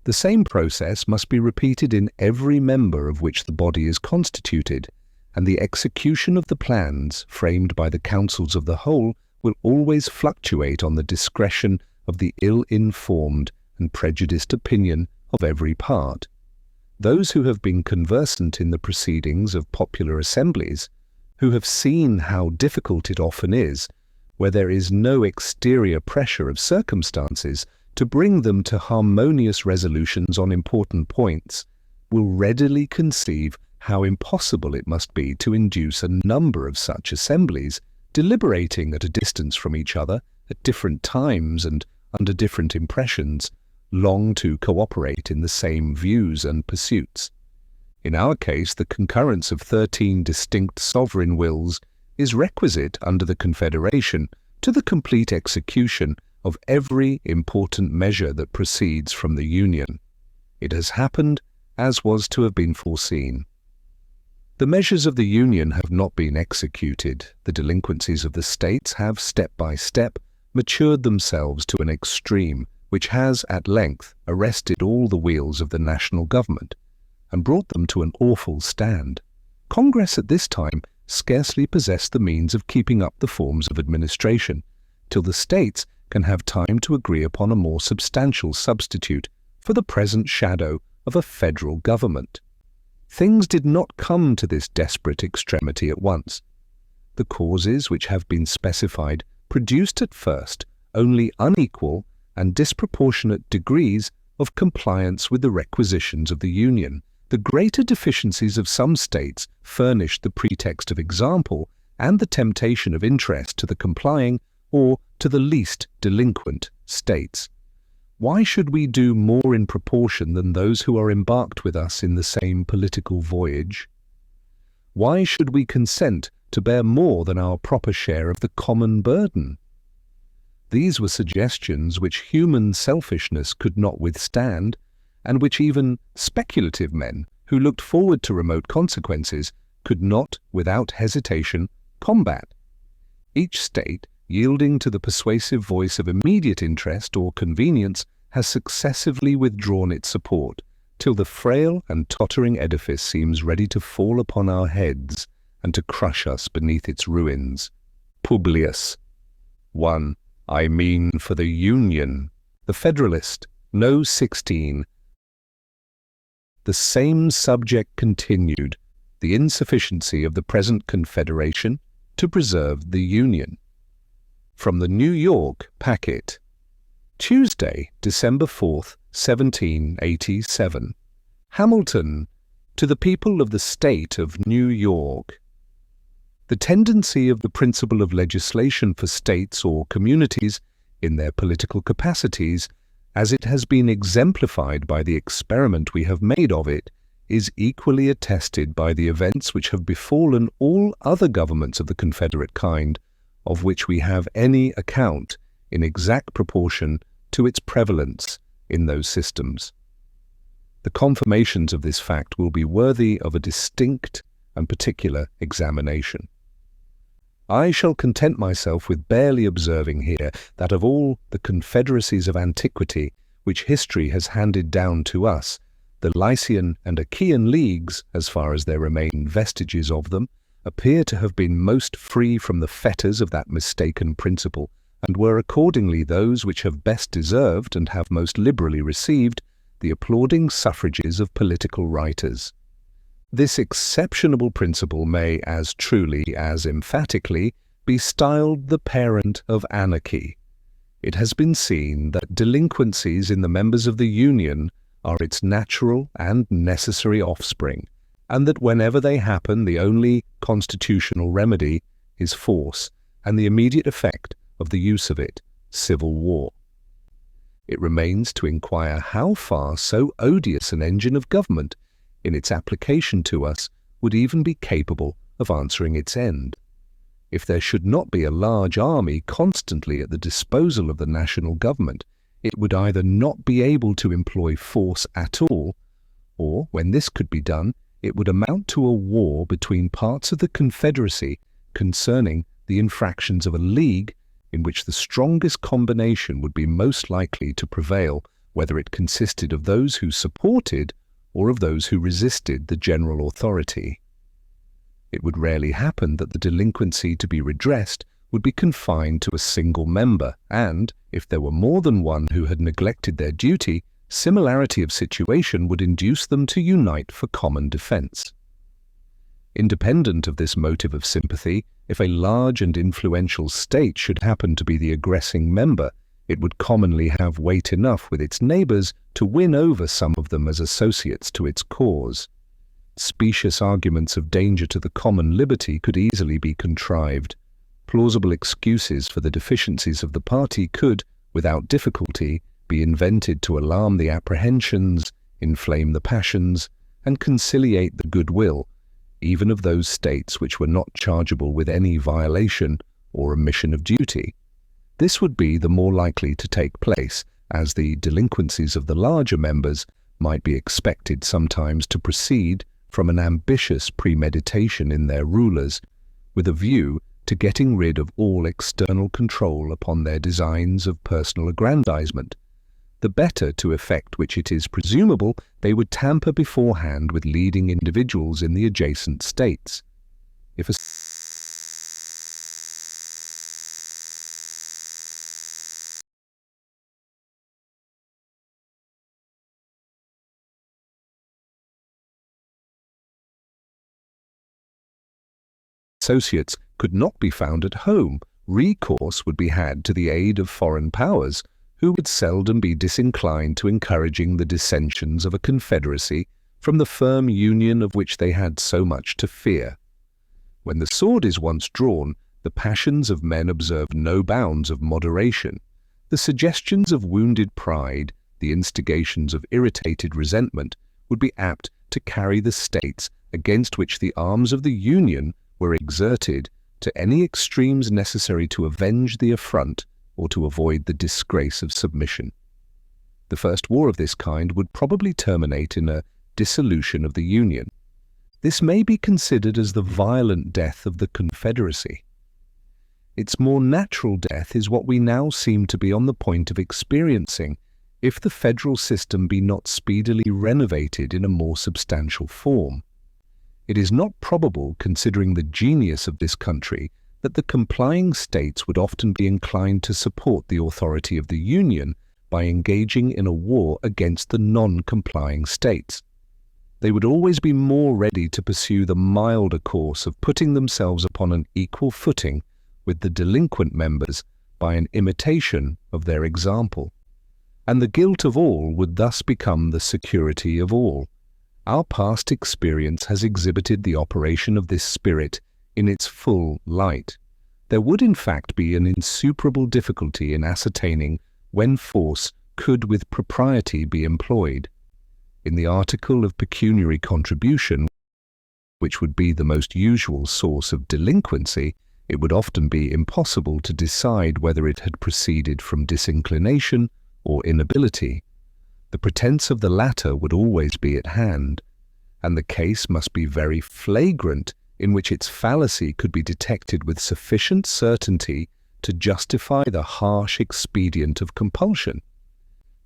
The same process must be repeated in every member of which the body is constituted, and the execution of the plans framed by the councils of the whole will always fluctuate on the discretion of the ill-informed and prejudiced opinion of every part. Those who have been conversant in the proceedings of popular assemblies, who have seen how difficult it often is, where there is no exterior pressure of circumstances, to bring them to harmonious resolutions on important points, will readily conceive how impossible it must be to induce a number of such assemblies, deliberating at a distance from each other, at different times and under different impressions, long to cooperate in the same views and pursuits. In our case, the concurrence of 13 distinct sovereign wills is requisite under the Confederation to the complete execution of every important measure that proceeds from the Union. It has happened as was to have been foreseen. The measures of the Union have not been executed. The delinquencies of the states have, step by step, matured themselves to an extreme which has at length arrested all the wheels of the national government, and brought them to an awful stand. Congress at this time scarcely possessed the means of keeping up the forms of administration, till the states can have time to agree upon a more substantial substitute for the present shadow of a federal government. Things did not come to this desperate extremity at once. The causes which have been specified produced at first only unequal and disproportionate degrees of compliance with the requisitions of the Union. The greater deficiencies of some states furnished the pretext of example and the temptation of interest to the complying or to the least delinquent states. Why should we do more in proportion than those who are embarked with us in the same political voyage? Why should we consent to bear more than our proper share of the common burden? These were suggestions which human selfishness could not withstand, and which even speculative men, who looked forward to remote consequences, could not, without hesitation, combat. Each state, yielding to the persuasive voice of immediate interest or convenience, has successively withdrawn its support, till the frail and tottering edifice seems ready to fall upon our heads and to crush us beneath its ruins. Publius. 1. I mean for the Union. The Federalist. No. 16. The same subject continued. the insufficiency of the present Confederation to preserve the Union. From the New York Packet, Tuesday, December 4th, 1787. Hamilton, to the people of the State of New York. The tendency of the principle of legislation for states or communities in their political capacities, as it has been exemplified by the experiment we have made of it, is equally attested by the events which have befallen all other governments of the Confederate kind, of which we have any account in exact proportion to its prevalence in those systems. The confirmations of this fact will be worthy of a distinct and particular examination. I shall content myself with barely observing here that of all the confederacies of antiquity which history has handed down to us, the Lycian and Achaean leagues, as far as there remain vestiges of them, appear to have been most free from the fetters of that mistaken principle, and were accordingly those which have best deserved and have most liberally received the applauding suffrages of political writers. This exceptionable principle may as truly as emphatically be styled the parent of anarchy. It has been seen that delinquencies in the members of the Union are its natural and necessary offspring, and that whenever they happen the only constitutional remedy is force, and the immediate effect of the use of it, civil war. It remains to inquire how far so odious an engine of government, in its application to us, would even be capable of answering its end. If there should not be a large army constantly at the disposal of the national government, it would either not be able to employ force at all, or, when this could be done, it would amount to a war between parts of the Confederacy concerning the infractions of a league in which the strongest combination would be most likely to prevail, whether it consisted of those who supported or of those who resisted the general authority. It would rarely happen that the delinquency to be redressed would be confined to a single member, and, if there were more than one who had neglected their duty, similarity of situation would induce them to unite for common defence. Independent of this motive of sympathy, if a large and influential state should happen to be the aggressing member, it would commonly have weight enough with its neighbours to win over some of them as associates to its cause. Specious arguments of danger to the common liberty could easily be contrived. Plausible excuses for the deficiencies of the party could, without difficulty, be invented to alarm the apprehensions, inflame the passions, and conciliate the goodwill, even of those states which were not chargeable with any violation or omission of duty. This would be the more likely to take place, as the delinquencies of the larger members might be expected sometimes to proceed from an ambitious premeditation in their rulers, with a view to getting rid of all external control upon their designs of personal aggrandizement, the better to effect which it is presumable they would tamper beforehand with leading individuals in the adjacent states. If a associates could not be found at home, recourse would be had to the aid of foreign powers, who would seldom be disinclined to encouraging the dissensions of a confederacy from the firm union of which they had so much to fear. When the sword is once drawn, the passions of men observe no bounds of moderation. The suggestions of wounded pride, the instigations of irritated resentment, would be apt to carry the states against which the arms of the Union were exerted to any extremes necessary to avenge the affront or to avoid the disgrace of submission. The first war of this kind would probably terminate in a dissolution of the Union. This may be considered as the violent death of the Confederacy. Its more natural death is what we now seem to be on the point of experiencing, if the federal system be not speedily renovated in a more substantial form. It is not probable, considering the genius of this country, that the complying states would often be inclined to support the authority of the Union by engaging in a war against the non-complying states. they would always be more ready to pursue the milder course of putting themselves upon an equal footing with the delinquent members by an imitation of their example. And the guilt of all would thus become the security of all. Our past experience has exhibited the operation of this spirit in its full light. There would in fact be an insuperable difficulty in ascertaining when force could with propriety be employed. In the article of pecuniary contribution, which would be the most usual source of delinquency, it would often be impossible to decide whether it had proceeded from disinclination or inability. The pretense of the latter would always be at hand, and the case must be very flagrant in which its fallacy could be detected with sufficient certainty to justify the harsh expedient of compulsion.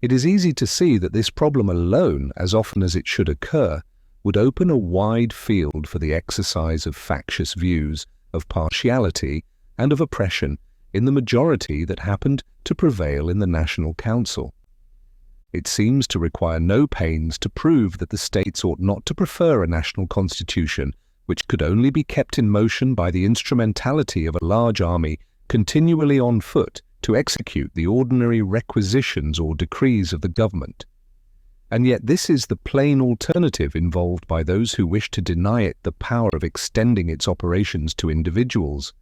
It is easy to see that this problem alone, as often as it should occur, would open a wide field for the exercise of factious views, of partiality, and of oppression in the majority that happened to prevail in the National Council. It seems to require no pains to prove that the states ought not to prefer a national constitution which could only be kept in motion by the instrumentality of a large army continually on foot to execute the ordinary requisitions or decrees of the government. And yet this is the plain alternative involved by those who wish to deny it the power of extending its operations to individuals.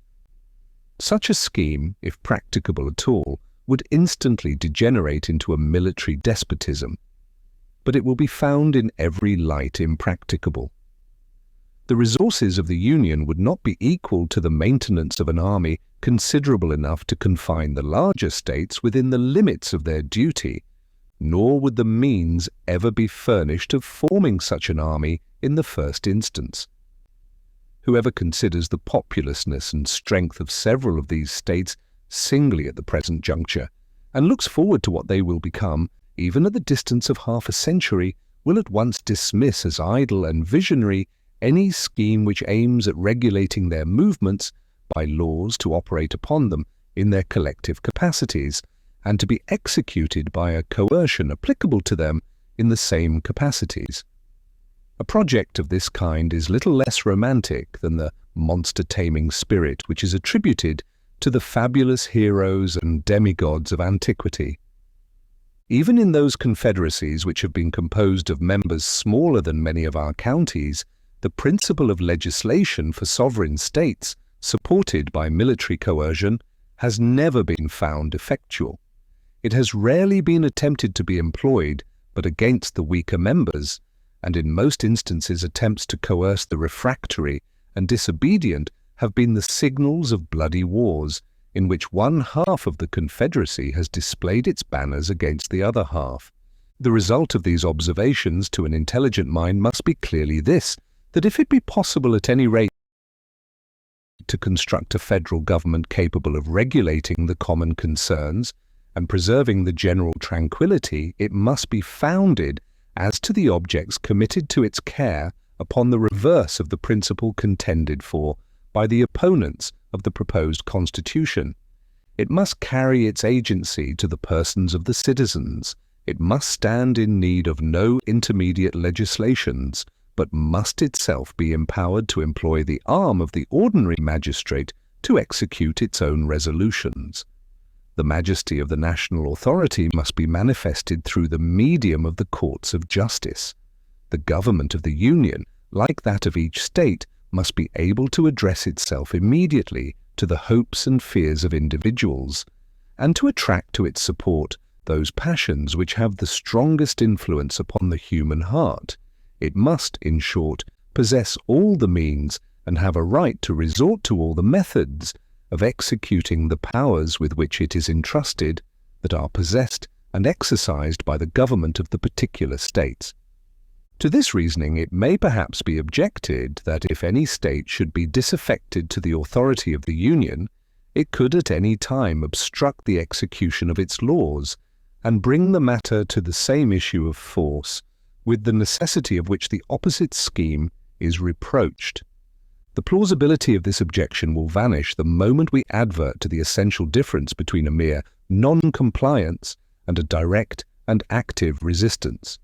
Such a scheme, if practicable at all, would instantly degenerate into a military despotism, but it will be found in every light impracticable. The resources of the Union would not be equal to the maintenance of an army considerable enough to confine the larger states within the limits of their duty, nor would the means ever be furnished of forming such an army in the first instance. Whoever considers the populousness and strength of several of these states singly at the present juncture, and looks forward to what they will become, even at the distance of half a century, will at once dismiss as idle and visionary any scheme which aims at regulating their movements by laws to operate upon them in their collective capacities, and to be executed by a coercion applicable to them in the same capacities. A project of this kind is little less romantic than the monster-taming spirit which is attributed to the fabulous heroes and demigods of antiquity. Even in those confederacies which have been composed of members smaller than many of our counties, the principle of legislation for sovereign states, supported by military coercion, has never been found effectual. It has rarely been attempted to be employed, but against the weaker members, and in most instances attempts to coerce the refractory and disobedient have been the signals of bloody wars, in which one half of the confederacy has displayed its banners against the other half. The result of these observations to an intelligent mind must be clearly this, that if it be possible at any rate to construct a federal government capable of regulating the common concerns and preserving the general tranquillity, it must be founded, as to the objects committed to its care, upon the reverse of the principle contended for by the opponents of the proposed constitution. It must carry its agency to the persons of the citizens. It must stand in need of no intermediate legislations, but must itself be empowered to employ the arm of the ordinary magistrate to execute its own resolutions. The majesty of the national authority must be manifested through the medium of the courts of justice. The government of the Union, like that of each state, must be able to address itself immediately to the hopes and fears of individuals, and to attract to its support those passions which have the strongest influence upon the human heart. It must, in short, possess all the means and have a right to resort to all the methods of executing the powers with which it is entrusted, that are possessed and exercised by the government of the particular states. To this reasoning it may perhaps be objected that if any state should be disaffected to the authority of the Union, it could at any time obstruct the execution of its laws, and bring the matter to the same issue of force, with the necessity of which the opposite scheme is reproached. The plausibility of this objection will vanish the moment we advert to the essential difference between a mere non-compliance and a direct and active resistance.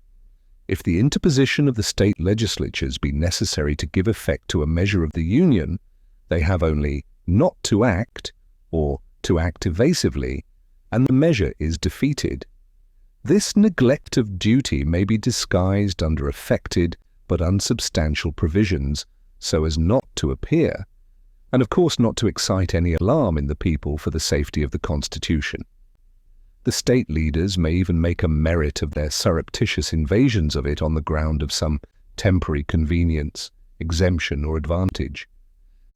If the interposition of the state legislatures be necessary to give effect to a measure of the Union, they have only not to act, or to act evasively, and the measure is defeated. This neglect of duty may be disguised under affected but unsubstantial provisions, so as not to appear, and of course not to excite any alarm in the people for the safety of the Constitution. The state leaders may even make a merit of their surreptitious invasions of it on the ground of some temporary convenience, exemption, or advantage.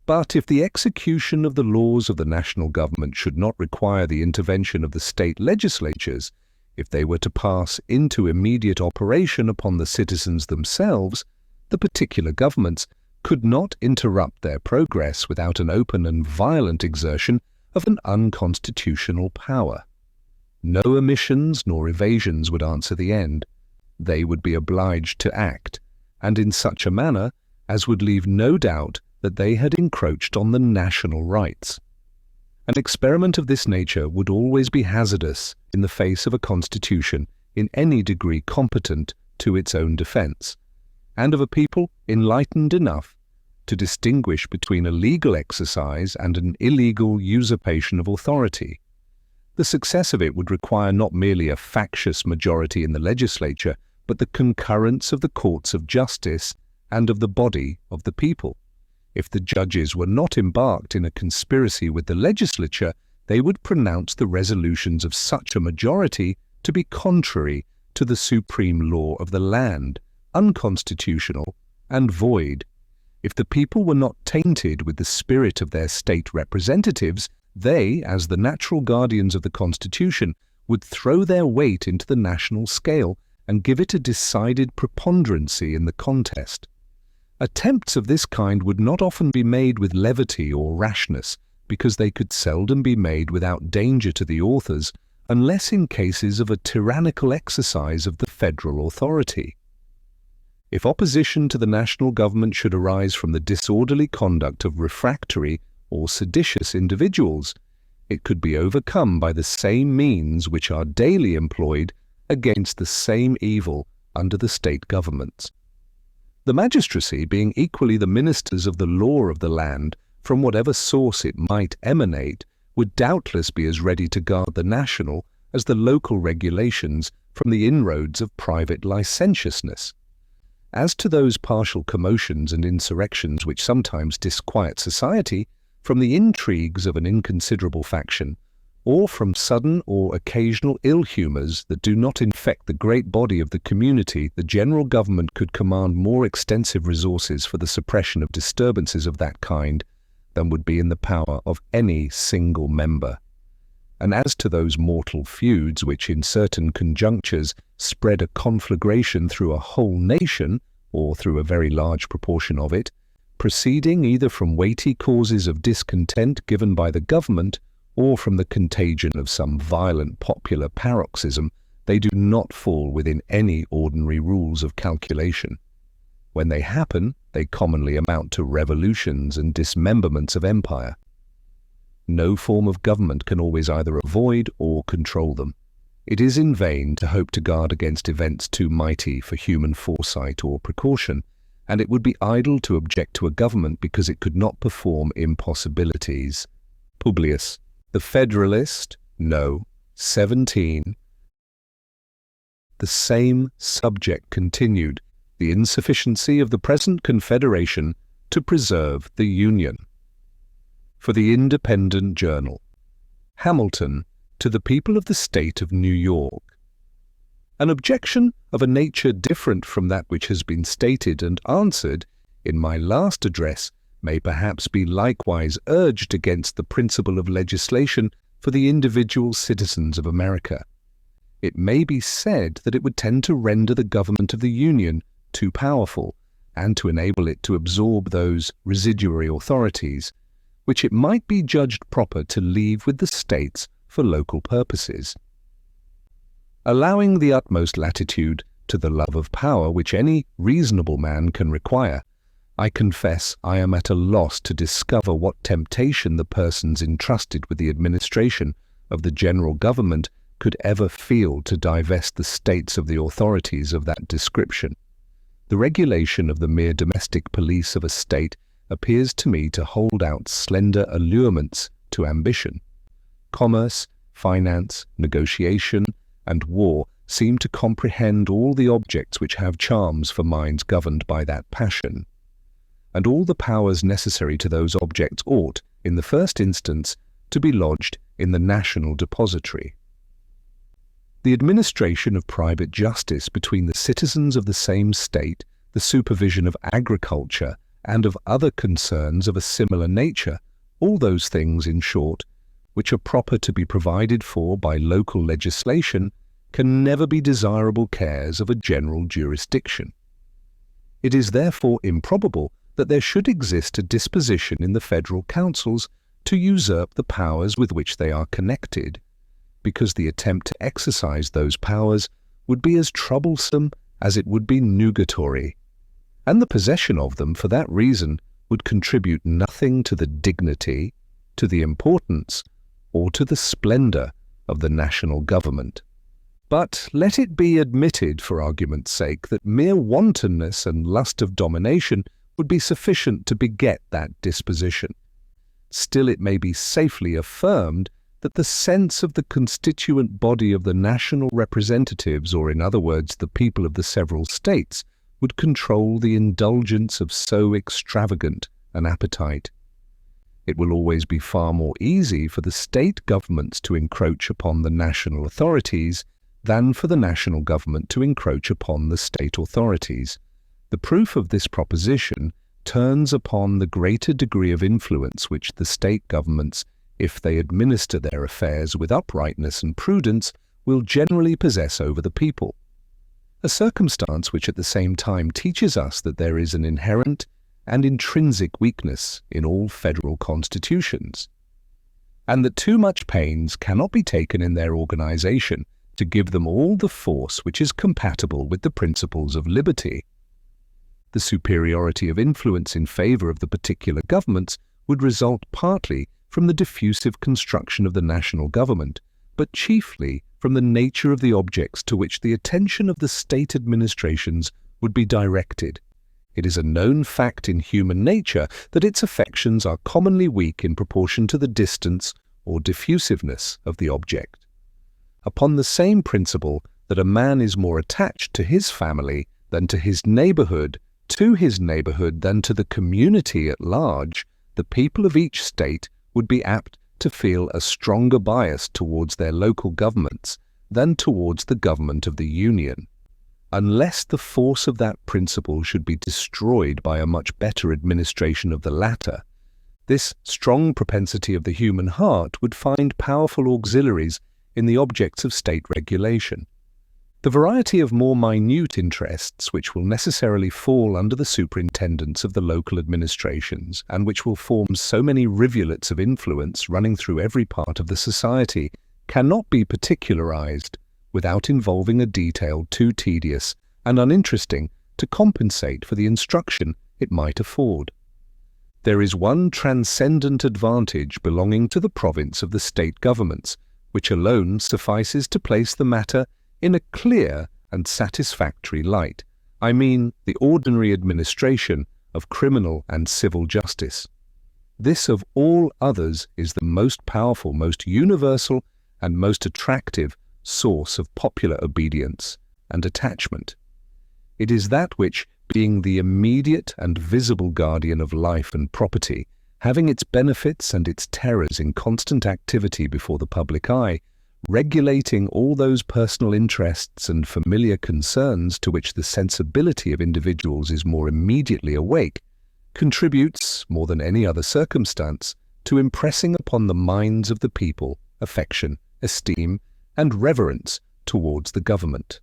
But if the execution of the laws of the national government should not require the intervention of the state legislatures, if they were to pass into immediate operation upon the citizens themselves, the particular governments could not interrupt their progress without an open and violent exertion of an unconstitutional power. No omissions nor evasions would answer the end. They would be obliged to act, and in such a manner as would leave no doubt that they had encroached on the national rights. An experiment of this nature would always be hazardous in the face of a constitution in any degree competent to its own defense, and of a people enlightened enough to distinguish between a legal exercise and an illegal usurpation of authority. The success of it would require not merely a factious majority in the legislature, but the concurrence of the courts of justice and of the body of the people. If the judges were not embarked in a conspiracy with the legislature, they would pronounce the resolutions of such a majority to be contrary to the supreme law of the land, unconstitutional, and void. If the people were not tainted with the spirit of their state representatives, they, as the natural guardians of the Constitution, would throw their weight into the national scale and give it a decided preponderancy in the contest. Attempts of this kind would not often be made with levity or rashness, because they could seldom be made without danger to the authors, unless in cases of a tyrannical exercise of the federal authority. If opposition to the national government should arise from the disorderly conduct of refractory or seditious individuals, it could be overcome by the same means which are daily employed against the same evil under the state governments. The magistracy, being equally the ministers of the law of the land, from whatever source it might emanate, would doubtless be as ready to guard the national as the local regulations from the inroads of private licentiousness. As to those partial commotions and insurrections which sometimes disquiet society, from the intrigues of an inconsiderable faction, or from sudden or occasional ill humours that do not infect the great body of the community, the general government could command more extensive resources for the suppression of disturbances of that kind than would be in the power of any single member. And as to those mortal feuds which in certain conjunctures spread a conflagration through a whole nation, or through a very large proportion of it, proceeding either from weighty causes of discontent given by the government, or from the contagion of some violent popular paroxysm, they do not fall within any ordinary rules of calculation. When they happen, they commonly amount to revolutions and dismemberments of empire. No form of government can always either avoid or control them. It is in vain to hope to guard against events too mighty for human foresight or precaution, and it would be idle to object to a government because it could not perform impossibilities. Publius. The Federalist, No. 17. The same subject continued, the insufficiency of the present Confederation to preserve the Union. For the Independent Journal. Hamilton, to the people of the state of New York. An objection of a nature different from that which has been stated and answered in my last address may perhaps be likewise urged against the principle of legislation for the individual citizens of America. It may be said that it would tend to render the government of the Union too powerful, and to enable it to absorb those residuary authorities, which it might be judged proper to leave with the states for local purposes. Allowing the utmost latitude to the love of power which any reasonable man can require, I confess I am at a loss to discover what temptation the persons entrusted with the administration of the general government could ever feel to divest the states of the authorities of that description. The regulation of the mere domestic police of a state appears to me to hold out slender allurements to ambition. Commerce, finance, negotiation, and war seem to comprehend all the objects which have charms for minds governed by that passion. And all the powers necessary to those objects ought, in the first instance, to be lodged in the national depository. The administration of private justice between the citizens of the same state, the supervision of agriculture, and of other concerns of a similar nature, all those things, in short, which are proper to be provided for by local legislation, can never be desirable cares of a general jurisdiction. It is therefore improbable that there should exist a disposition in the federal councils to usurp the powers with which they are connected, because the attempt to exercise those powers would be as troublesome as it would be nugatory, and the possession of them for that reason would contribute nothing to the dignity, to the importance, or to the splendor of the national government. But let it be admitted for argument's sake that mere wantonness and lust of domination would be sufficient to beget that disposition. Still it may be safely affirmed that the sense of the constituent body of the national representatives, or in other words the people of the several states, would control the indulgence of so extravagant an appetite. It will always be far more easy for the state governments to encroach upon the national authorities than for the national government to encroach upon the state authorities. The proof of this proposition turns upon the greater degree of influence which the state governments, if they administer their affairs with uprightness and prudence, will generally possess over the people, a circumstance which at the same time teaches us that there is an inherent and intrinsic weakness in all federal constitutions, and that too much pains cannot be taken in their organization to give them all the force which is compatible with the principles of liberty. The superiority of influence in favor of the particular governments would result partly from the diffusive construction of the national government, but chiefly from the nature of the objects to which the attention of the state administrations would be directed. It is a known fact in human nature that its affections are commonly weak in proportion to the distance or diffusiveness of the object. Upon the same principle that a man is more attached to his family than to his neighborhood than to the community at large, the people of each state would be apt to feel a stronger bias towards their local governments than towards the government of the Union. Unless the force of that principle should be destroyed by a much better administration of the latter, this strong propensity of the human heart would find powerful auxiliaries in the objects of state regulation. The variety of more minute interests which will necessarily fall under the superintendence of the local administrations, and which will form so many rivulets of influence running through every part of the society, cannot be particularized without involving a detail too tedious and uninteresting to compensate for the instruction it might afford. There is one transcendent advantage belonging to the province of the state governments, which alone suffices to place the matter in a clear and satisfactory light. I mean the ordinary administration of criminal and civil justice. This of all others is the most powerful, most universal, and most attractive source of popular obedience and attachment. It is that which, being the immediate and visible guardian of life and property, having its benefits and its terrors in constant activity before the public eye, regulating all those personal interests and familiar concerns to which the sensibility of individuals is more immediately awake, contributes, more than any other circumstance, to impressing upon the minds of the people affection, esteem, and reverence towards the government.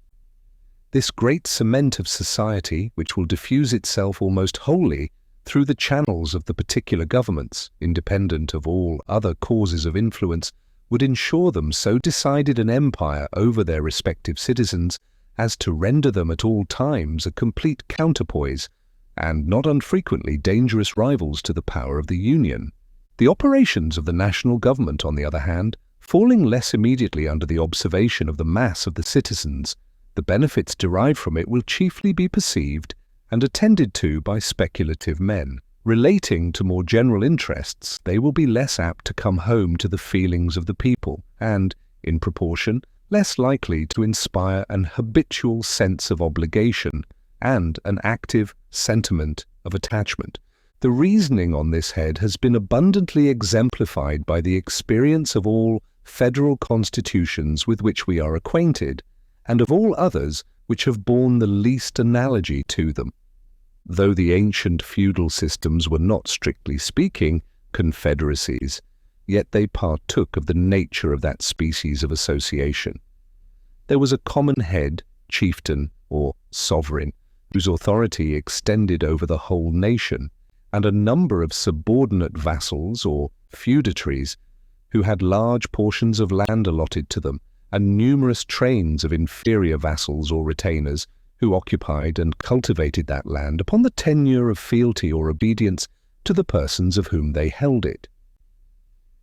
This great cement of society, which will diffuse itself almost wholly through the channels of the particular governments, independent of all other causes of influence, would ensure them so decided an empire over their respective citizens as to render them at all times a complete counterpoise, and not unfrequently dangerous rivals to the power of the Union. The operations of the national government, on the other hand, falling less immediately under the observation of the mass of the citizens, the benefits derived from it will chiefly be perceived and attended to by speculative men. Relating to more general interests, they will be less apt to come home to the feelings of the people and, in proportion, less likely to inspire an habitual sense of obligation and an active sentiment of attachment. The reasoning on this head has been abundantly exemplified by the experience of all federal constitutions with which we are acquainted, and of all others which have borne the least analogy to them. Though the ancient feudal systems were not, strictly speaking, confederacies, yet they partook of the nature of that species of association. There was a common head, chieftain, or sovereign, whose authority extended over the whole nation, and a number of subordinate vassals, or feudatories, who had large portions of land allotted to them, and numerous trains of inferior vassals or retainers, who occupied and cultivated that land upon the tenure of fealty or obedience to the persons of whom they held it.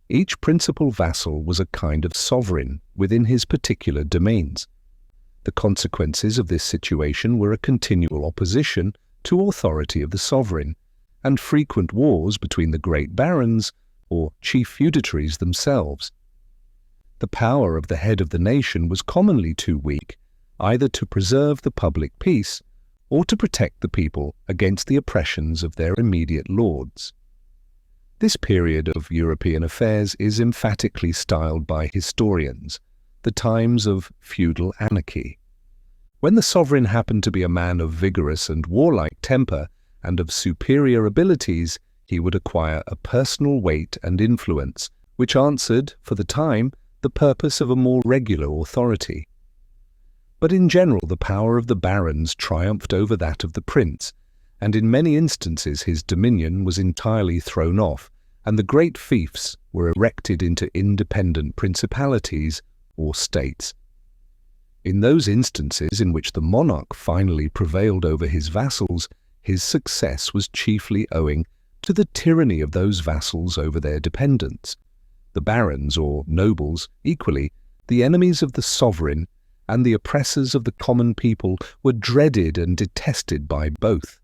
Each principal vassal was a kind of sovereign within his particular domains. The consequences of this situation were a continual opposition to authority of the sovereign, and frequent wars between the great barons or chief feudatories themselves. The power of the head of the nation was commonly too weak either to preserve the public peace or to protect the people against the oppressions of their immediate lords. This period of European affairs is emphatically styled by historians the times of feudal anarchy. When the sovereign happened to be a man of vigorous and warlike temper and of superior abilities, he would acquire a personal weight and influence which answered, for the time, the purpose of a more regular authority. But in general the power of the barons triumphed over that of the prince, and in many instances his dominion was entirely thrown off, and the great fiefs were erected into independent principalities or states. In those instances in which the monarch finally prevailed over his vassals, his success was chiefly owing to the tyranny of those vassals over their dependents. The barons or nobles, equally, the enemies of the sovereign and the oppressors of the common people, were dreaded and detested by both,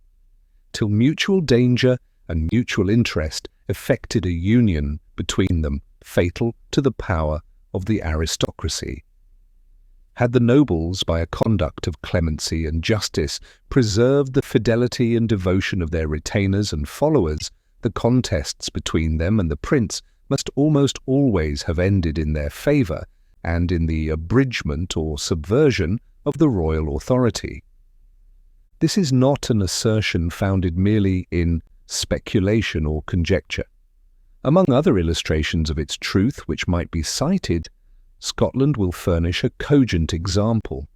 till mutual danger and mutual interest effected a union between them fatal to the power of the aristocracy. Had the nobles, by a conduct of clemency and justice, preserved the fidelity and devotion of their retainers and followers, the contests between them and the prince must almost always have ended in their favour and in the abridgment or subversion of the royal authority. This is not an assertion founded merely in speculation or conjecture. Among other illustrations of its truth which might be cited, Scotland will furnish a cogent example.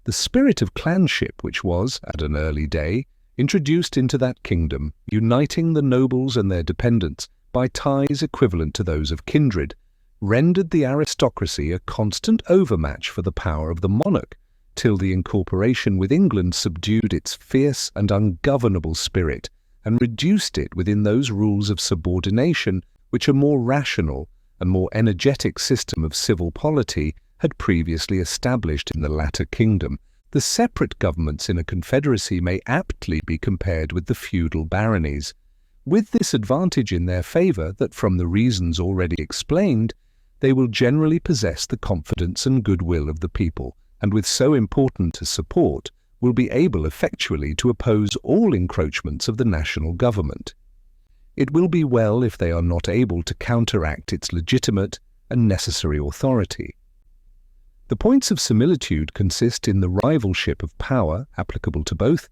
The spirit of clanship which was, at an early day, introduced into that kingdom, uniting the nobles and their dependents by ties equivalent to those of kindred, rendered the aristocracy a constant overmatch for the power of the monarch, till the incorporation with England subdued its fierce and ungovernable spirit, and reduced it within those rules of subordination which a more rational and more energetic system of civil polity had previously established in the latter kingdom. The separate governments in a confederacy may aptly be compared with the feudal baronies, with this advantage in their favour that from the reasons already explained, they will generally possess the confidence and goodwill of the people, and with so important a support, will be able effectually to oppose all encroachments of the national government. It will be well if they are not able to counteract its legitimate and necessary authority. The points of similitude consist in the rivalship of power applicable to both,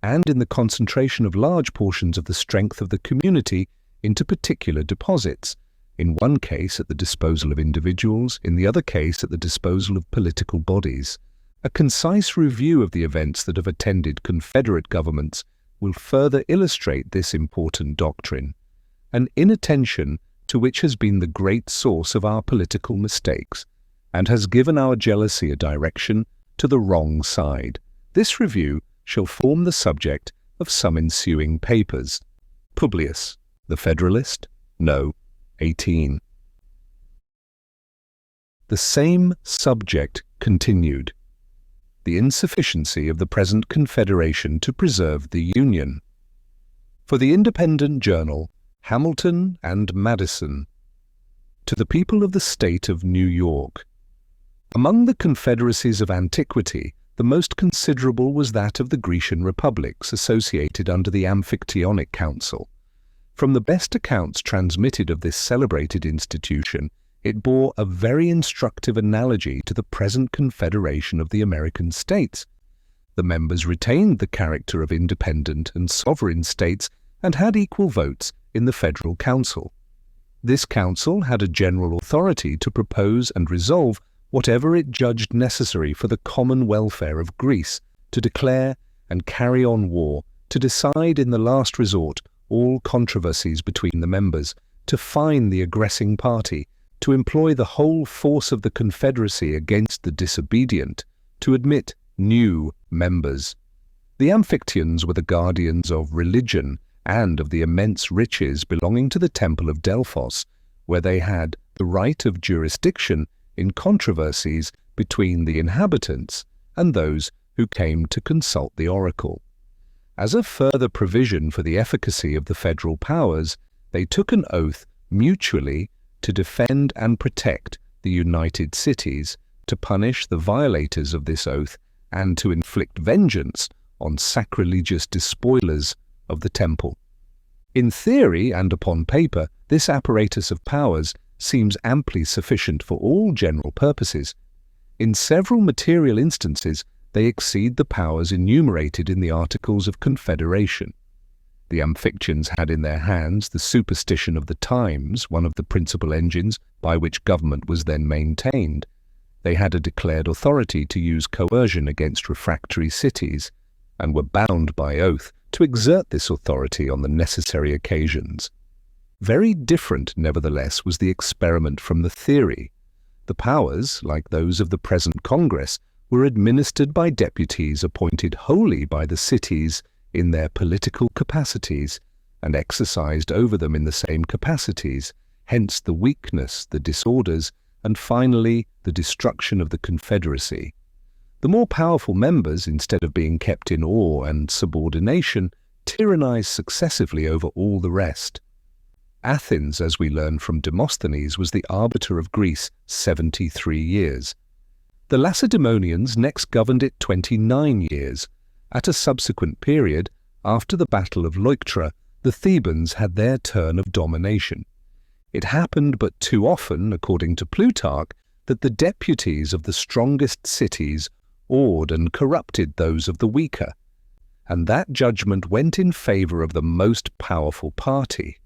and in the concentration of large portions of the strength of the community into particular deposits, in one case at the disposal of individuals, in the other case at the disposal of political bodies. A concise review of the events that have attended confederate governments will further illustrate this important doctrine, an inattention to which has been the great source of our political mistakes, and has given our jealousy a direction to the wrong side. This review shall form the subject of some ensuing papers. Publius, the Federalist? No. 18. the same subject continued: the insufficiency of the present Confederation to preserve the Union. For the Independent Journal, Hamilton and Madison. To the people of the state of New York. Among the confederacies of antiquity, the most considerable was that of the Grecian republics associated under the Amphictyonic Council. From the best accounts transmitted of this celebrated institution, it bore a very instructive analogy to the present confederation of the American states. The members retained the character of independent and sovereign states and had equal votes in the Federal Council. This council had a general authority to propose and resolve whatever it judged necessary for the common welfare of Greece, to declare and carry on war, to decide in the last resort all controversies between the members, to fine the aggressing party, to employ the whole force of the Confederacy against the disobedient, to admit new members. The Amphictyons were the guardians of religion and of the immense riches belonging to the Temple of Delphos, where they had the right of jurisdiction in controversies between the inhabitants and those who came to consult the oracle. As a further provision for the efficacy of the federal powers, they took an oath mutually to defend and protect the united cities, to punish the violators of this oath, and to inflict vengeance on sacrilegious despoilers of the temple. In theory and upon paper, this apparatus of powers seems amply sufficient for all general purposes. In several material instances, they exceed the powers enumerated in the Articles of Confederation. The Amphictyons had in their hands the superstition of the times, one of the principal engines by which government was then maintained. They had a declared authority to use coercion against refractory cities, and were bound by oath to exert this authority on the necessary occasions. Very different, nevertheless, was the experiment from the theory. The powers, like those of the present Congress, were administered by deputies appointed wholly by the cities in their political capacities, and exercised over them in the same capacities, hence the weakness, the disorders, and finally the destruction of the Confederacy. The more powerful members, instead of being kept in awe and subordination, tyrannized successively over all the rest. Athens, as we learn from Demosthenes, was the arbiter of Greece 73 years. The Lacedaemonians next governed it 29 years. At a subsequent period, after the Battle of Leuctra, the Thebans had their turn of domination. It happened but too often, according to Plutarch, that the deputies of the strongest cities awed and corrupted those of the weaker, and that judgment went in favor of the most powerful party.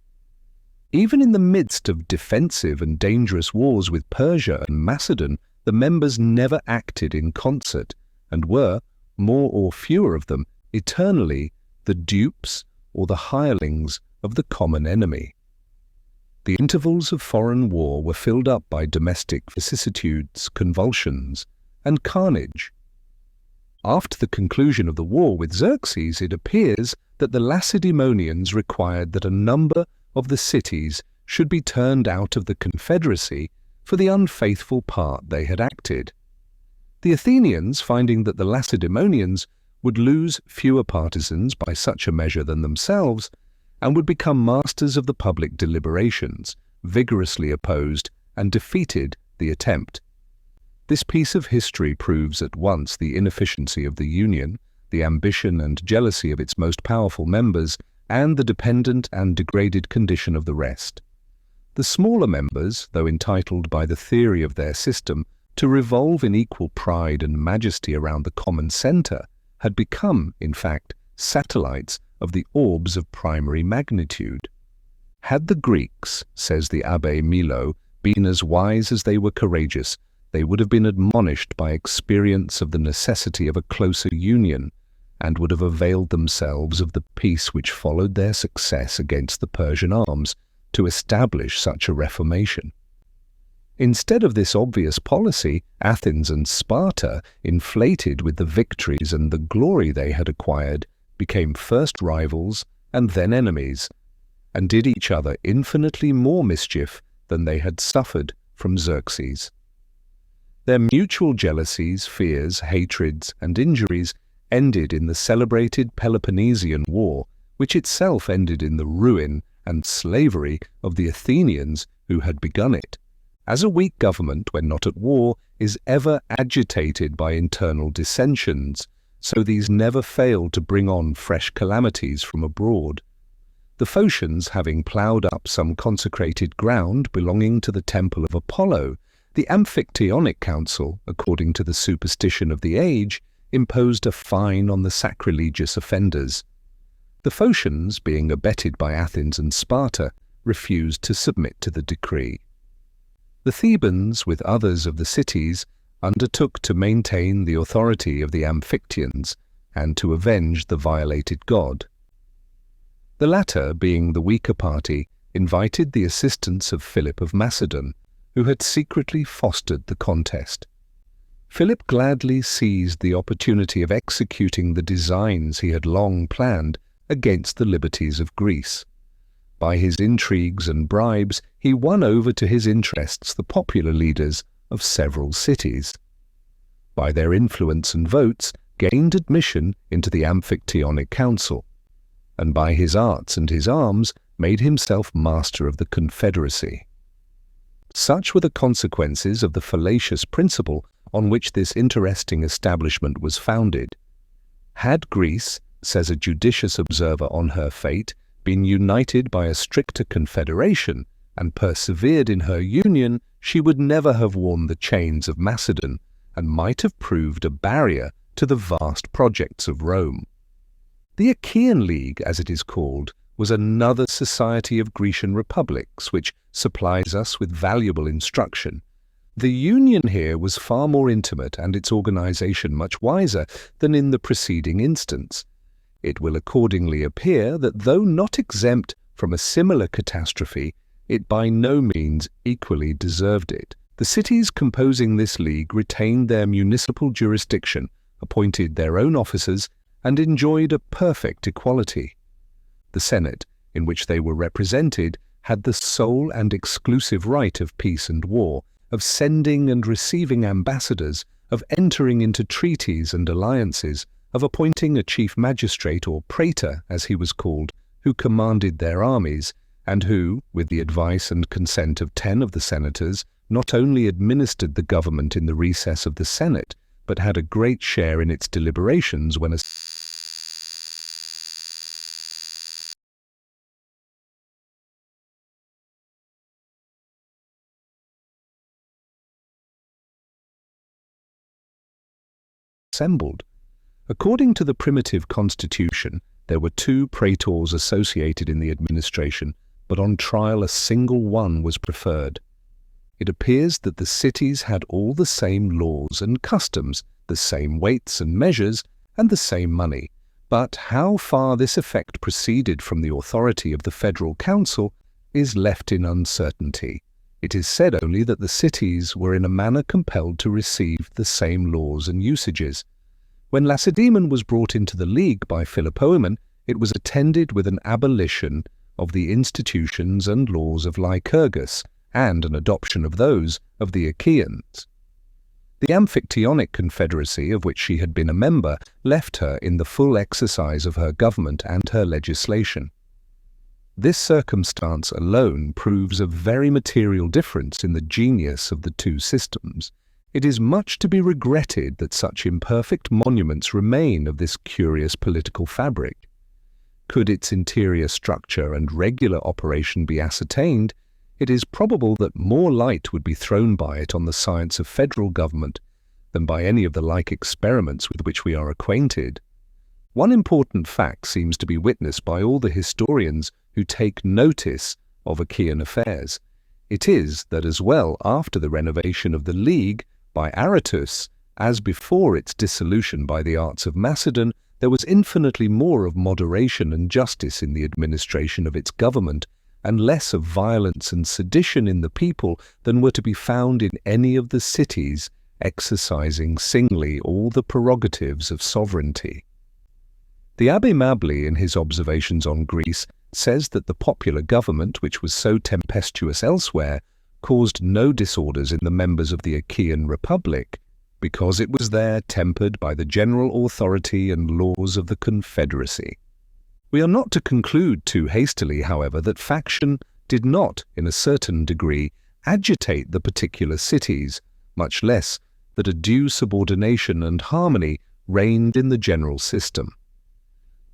Even in the midst of defensive and dangerous wars with Persia and Macedon, the members never acted in concert, and were, more or fewer of them, eternally the dupes or the hirelings of the common enemy. The intervals of foreign war were filled up by domestic vicissitudes, convulsions, and carnage. After the conclusion of the war with Xerxes, it appears that the Lacedaemonians required that a number of the cities should be turned out of the Confederacy for the unfaithful part they had acted. The Athenians, finding that the Lacedaemonians would lose fewer partisans by such a measure than themselves, and would become masters of the public deliberations, vigorously opposed and defeated the attempt. This piece of history proves at once the inefficiency of the Union, the ambition and jealousy of its most powerful members, and the dependent and degraded condition of the rest. The smaller members, though entitled by the theory of their system to revolve in equal pride and majesty around the common centre, had become, in fact, satellites of the orbs of primary magnitude. Had the Greeks, says the Abbé Milo, been as wise as they were courageous, they would have been admonished by experience of the necessity of a closer union, and would have availed themselves of the peace which followed their success against the Persian arms to establish such a reformation. Instead of this obvious policy, Athens and Sparta, inflated with the victories and the glory they had acquired, became first rivals and then enemies, and did each other infinitely more mischief than they had suffered from Xerxes. Their mutual jealousies, fears, hatreds, and injuries ended in the celebrated Peloponnesian War, which itself ended in the ruin and slavery of the Athenians who had begun it. As a weak government, when not at war, is ever agitated by internal dissensions, so these never failed to bring on fresh calamities from abroad. The Phocians, having ploughed up some consecrated ground belonging to the temple of Apollo, the Amphictyonic Council, according to the superstition of the age, imposed a fine on the sacrilegious offenders. The Phocians, being abetted by Athens and Sparta, refused to submit to the decree. The Thebans, with others of the cities, undertook to maintain the authority of the Amphictyons and to avenge the violated god. The latter, being the weaker party, invited the assistance of Philip of Macedon, who had secretly fostered the contest. Philip gladly seized the opportunity of executing the designs he had long planned against the liberties of Greece. By his intrigues and bribes, he won over to his interests the popular leaders of several cities. By their influence and votes, gained admission into the Amphictyonic Council, and by his arts and his arms, made himself master of the confederacy. Such were the consequences of the fallacious principle on which this interesting establishment was founded. Had Greece, says a judicious observer on her fate, been united by a stricter confederation, and persevered in her union, she would never have worn the chains of Macedon, and might have proved a barrier to the vast projects of Rome. The Achaean League, as it is called, was another society of Grecian republics, which supplies us with valuable instruction. The union here was far more intimate and its organization much wiser than in the preceding instance. It will accordingly appear that though not exempt from a similar catastrophe, it by no means equally deserved it. The cities composing this league retained their municipal jurisdiction, appointed their own officers, and enjoyed a perfect equality. The Senate, in which they were represented, had the sole and exclusive right of peace and war, of sending and receiving ambassadors, of entering into treaties and alliances, of appointing a chief magistrate or praetor, as he was called, who commanded their armies, and who, with the advice and consent of 10 of the senators, not only administered the government in the recess of the Senate, but had a great share in its deliberations when assembled. According to the primitive constitution, there were 2 praetors associated in the administration, but on trial a single one was preferred. It appears that the cities had all the same laws and customs, the same weights and measures, and the same money. But how far this effect proceeded from the authority of the Federal Council is left in uncertainty. It is said only that the cities were in a manner compelled to receive the same laws and usages. When Lacedaemon was brought into the league by Philopoemen, it was attended with an abolition of the institutions and laws of Lycurgus, and an adoption of those of the Achaeans. The Amphictyonic Confederacy, of which she had been a member, left her in the full exercise of her government and her legislation. This circumstance alone proves a very material difference in the genius of the 2 systems. It is much to be regretted that such imperfect monuments remain of this curious political fabric. Could its interior structure and regular operation be ascertained, it is probable that more light would be thrown by it on the science of federal government than by any of the like experiments with which we are acquainted. One important fact seems to be witnessed by all the historians who take notice of Achaean affairs. It is that as well after the renovation of the League by Aratus as before its dissolution by the arts of Macedon, there was infinitely more of moderation and justice in the administration of its government, and less of violence and sedition in the people than were to be found in any of the cities exercising singly all the prerogatives of sovereignty. The Abbé Mably, in his observations on Greece, says that the popular government, which was so tempestuous elsewhere, caused no disorders in the members of the Achaean Republic, because it was there tempered by the general authority and laws of the confederacy. We are not to conclude too hastily, however, that faction did not, in a certain degree, agitate the particular cities, much less that a due subordination and harmony reigned in the general system.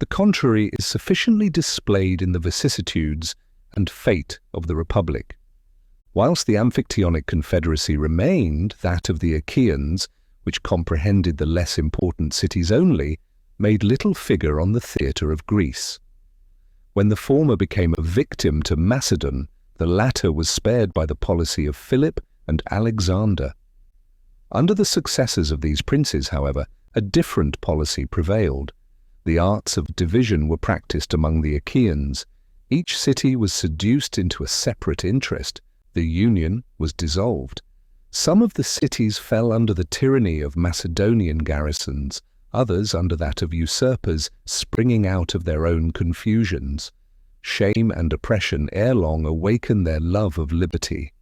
The contrary is sufficiently displayed in the vicissitudes and fate of the Republic. Whilst the Amphictyonic Confederacy remained that of the Achaeans, which comprehended the less important cities only, made little figure on the theatre of Greece. When the former became a victim to Macedon, the latter was spared by the policy of Philip and Alexander. Under the successors of these princes, however, a different policy prevailed. The arts of division were practiced among the Achaeans. Each city was seduced into a separate interest. The union was dissolved. Some of the cities fell under the tyranny of Macedonian garrisons, others under that of usurpers springing out of their own confusions. Shame and oppression ere long awakened their love of liberty.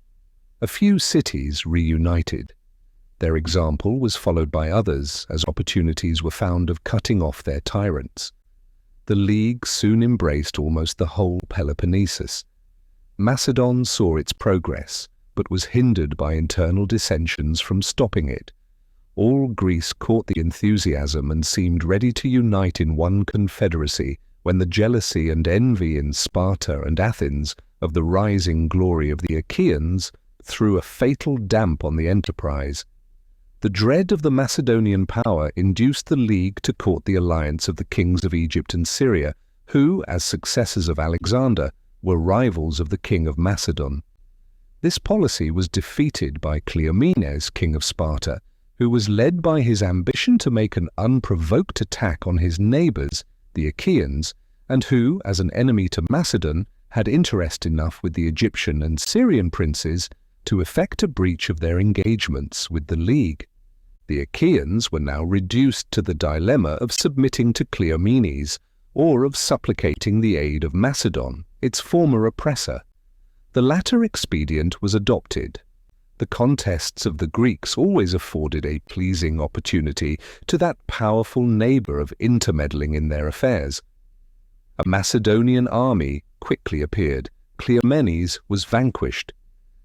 A few cities reunited. Their example was followed by others as opportunities were found of cutting off their tyrants. The League soon embraced almost the whole Peloponnesus. Macedon saw its progress, but was hindered by internal dissensions from stopping it. All Greece caught the enthusiasm and seemed ready to unite in one confederacy when the jealousy and envy in Sparta and Athens of the rising glory of the Achaeans threw a fatal damp on the enterprise. The dread of the Macedonian power induced the League to court the alliance of the kings of Egypt and Syria, who, as successors of Alexander, were rivals of the king of Macedon. This policy was defeated by Cleomenes, king of Sparta, who was led by his ambition to make an unprovoked attack on his neighbours, the Achaeans, and who, as an enemy to Macedon, had interest enough with the Egyptian and Syrian princes to effect a breach of their engagements with the League. The Achaeans were now reduced to the dilemma of submitting to Cleomenes, or of supplicating the aid of Macedon, its former oppressor. The latter expedient was adopted. The contests of the Greeks always afforded a pleasing opportunity to that powerful neighbour of intermeddling in their affairs. A Macedonian army quickly appeared. Cleomenes was vanquished.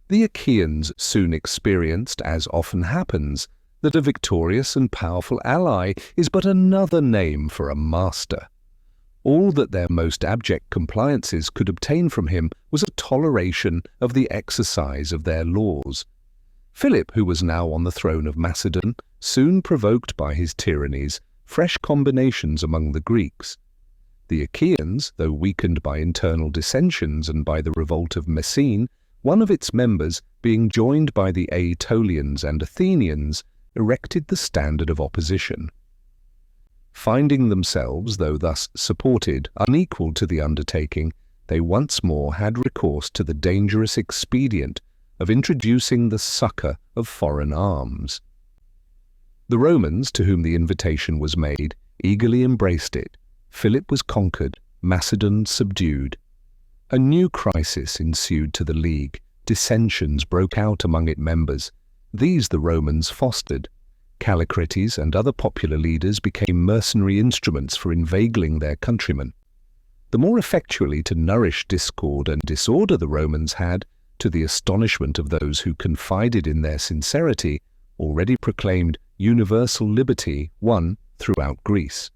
The Achaeans soon experienced, as often happens, that a victorious and powerful ally is but another name for a master. All that their most abject compliances could obtain from him was a toleration of the exercise of their laws. Philip, who was now on the throne of Macedon, soon provoked by his tyrannies fresh combinations among the Greeks. The Achaeans, though weakened by internal dissensions and by the revolt of Messene, one of its members, being joined by the Aetolians and Athenians, erected the standard of opposition. Finding themselves, though thus supported, unequal to the undertaking, they once more had recourse to the dangerous expedient of introducing the succour of foreign arms. The Romans, to whom the invitation was made, eagerly embraced it. Philip was conquered, Macedon subdued. A new crisis ensued to the League. Dissensions broke out among its members. These the Romans fostered. Callicrates and other popular leaders became mercenary instruments for inveigling their countrymen. The more effectually to nourish discord and disorder the Romans had, to the astonishment of those who confided in their sincerity, already proclaimed universal liberty won throughout Greece.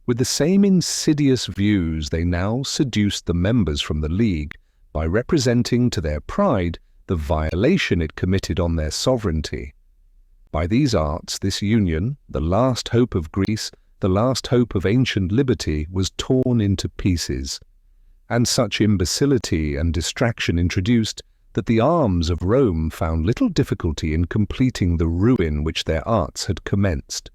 With the same insidious views, they now seduced the members from the League by representing to their pride the violation it committed on their sovereignty. By these arts, this union, the last hope of Greece, the last hope of ancient liberty, was torn into pieces, and such imbecility and distraction introduced that the arms of Rome found little difficulty in completing the ruin which their arts had commenced.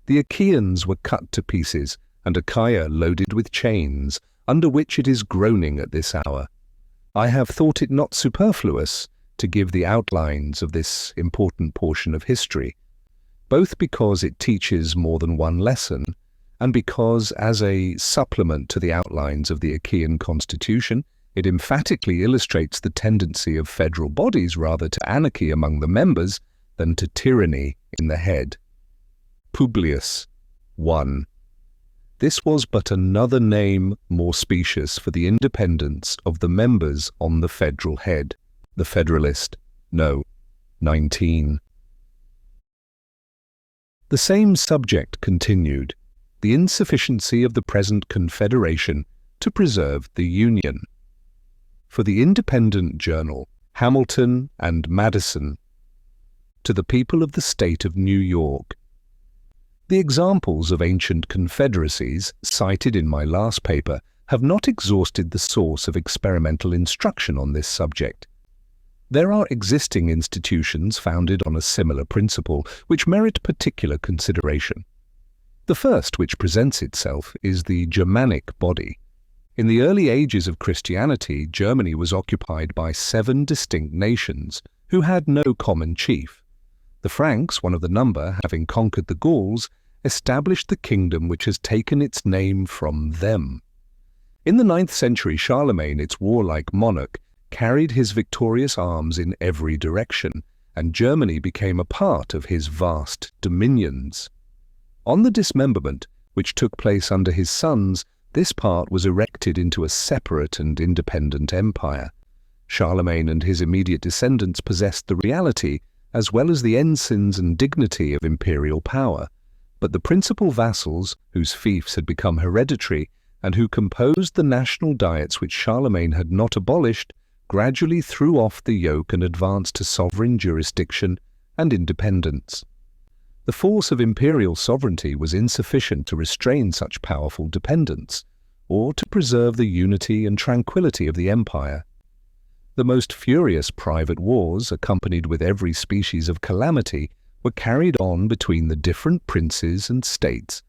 The Achaeans were cut to pieces, and Achaia loaded with chains, under which it is groaning at this hour. I have thought it not superfluous to give the outlines of this important portion of history, both because it teaches more than one lesson, and because, as a supplement to the outlines of the Achaean constitution, It emphatically illustrates the tendency of federal bodies rather to anarchy among the members than to tyranny in the head. Publius 1. This was but another name more specious for the independence of the members on the federal head. The Federalist, no, 19. The same subject continued, the insufficiency of the present confederation to preserve the Union. For the Independent Journal, Hamilton and Madison. To the people of the state of New York. The examples of ancient confederacies cited in my last paper have not exhausted the source of experimental instruction on this subject. There are existing institutions founded on a similar principle which merit particular consideration. The first which presents itself is the Germanic body. In the early ages of Christianity, Germany was occupied by 7 distinct nations who had no common chief. The Franks, one of the number, having conquered the Gauls, established the kingdom which has taken its name from them. In the 9th century, Charlemagne, its warlike monarch, carried his victorious arms in every direction, and Germany became a part of his vast dominions. On the dismemberment, which took place under his sons, this part was erected into a separate and independent empire. Charlemagne and his immediate descendants possessed the reality, as well as the ensigns and dignity of imperial power, but the principal vassals, whose fiefs had become hereditary, and who composed the national diets which Charlemagne had not abolished, gradually threw off the yoke and advanced to sovereign jurisdiction and independence. The force of imperial sovereignty was insufficient to restrain such powerful dependence, or to preserve the unity and tranquility of the empire. The most furious private wars, accompanied with every species of calamity, were carried on between the different princes and states.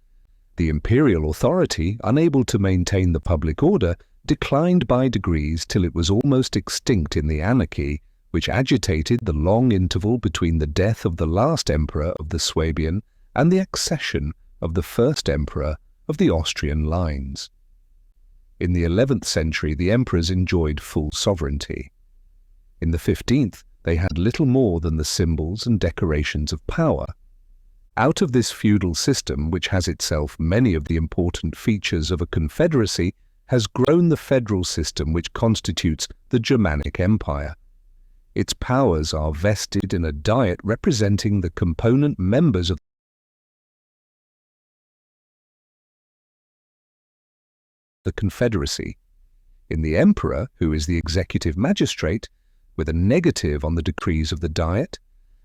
The imperial authority, unable to maintain the public order, declined by degrees till it was almost extinct in the anarchy, which agitated the long interval between the death of the last emperor of the Swabian and the accession of the first emperor of the Austrian lines. In the 11th century, the emperors enjoyed full sovereignty. In the 15th, they had little more than the symbols and decorations of power. Out of this feudal system, which has itself many of the important features of a confederacy, has grown the federal system which constitutes the Germanic Empire. Its powers are vested in a diet representing the component members of the confederacy, in the emperor, who is the executive magistrate, with a negative on the decrees of the diet,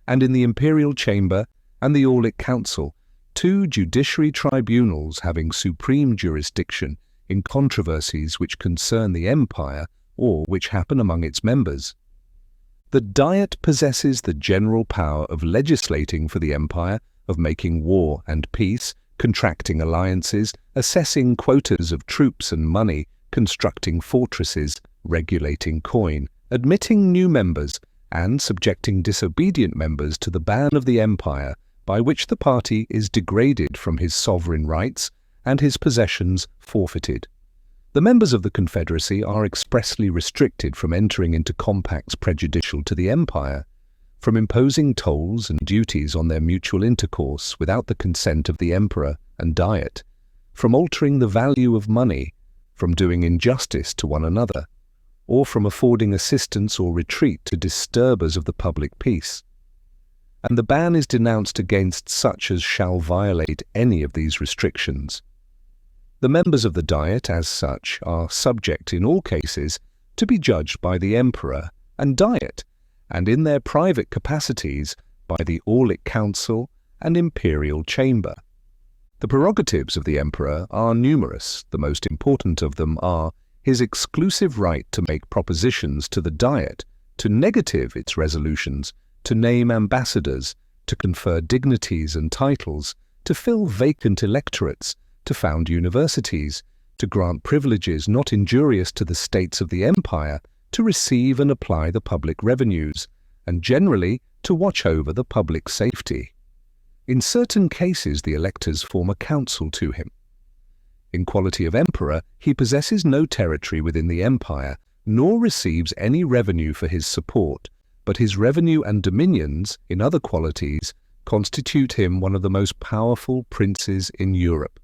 and in the imperial chamber and the Aulic Council, 2 judiciary tribunals having supreme jurisdiction in controversies which concern the empire or which happen among its members. The Diet possesses the general power of legislating for the empire, of making war and peace, contracting alliances, assessing quotas of troops and money, constructing fortresses, regulating coin, admitting new members, and subjecting disobedient members to the ban of the empire, by which the party is degraded from his sovereign rights and his possessions forfeited. The members of the Confederacy are expressly restricted from entering into compacts prejudicial to the empire, from imposing tolls and duties on their mutual intercourse without the consent of the emperor and diet, from altering the value of money, from doing injustice to one another, or from affording assistance or retreat to disturbers of the public peace. And the ban is denounced against such as shall violate any of these restrictions. The members of the Diet, as such, are subject in all cases to be judged by the Emperor and Diet, and in their private capacities by the Aulic Council and Imperial Chamber. The prerogatives of the Emperor are numerous. The most important of them are his exclusive right to make propositions to the Diet, to negative its resolutions, to name ambassadors, to confer dignities and titles, to fill vacant electorates, to found universities, to grant privileges not injurious to the states of the empire, to receive and apply the public revenues, and generally to watch over the public safety. In certain cases, the electors form a council to him. In quality of emperor, he possesses no territory within the empire, nor receives any revenue for his support, but his revenue and dominions, in other qualities, constitute him one of the most powerful princes in Europe.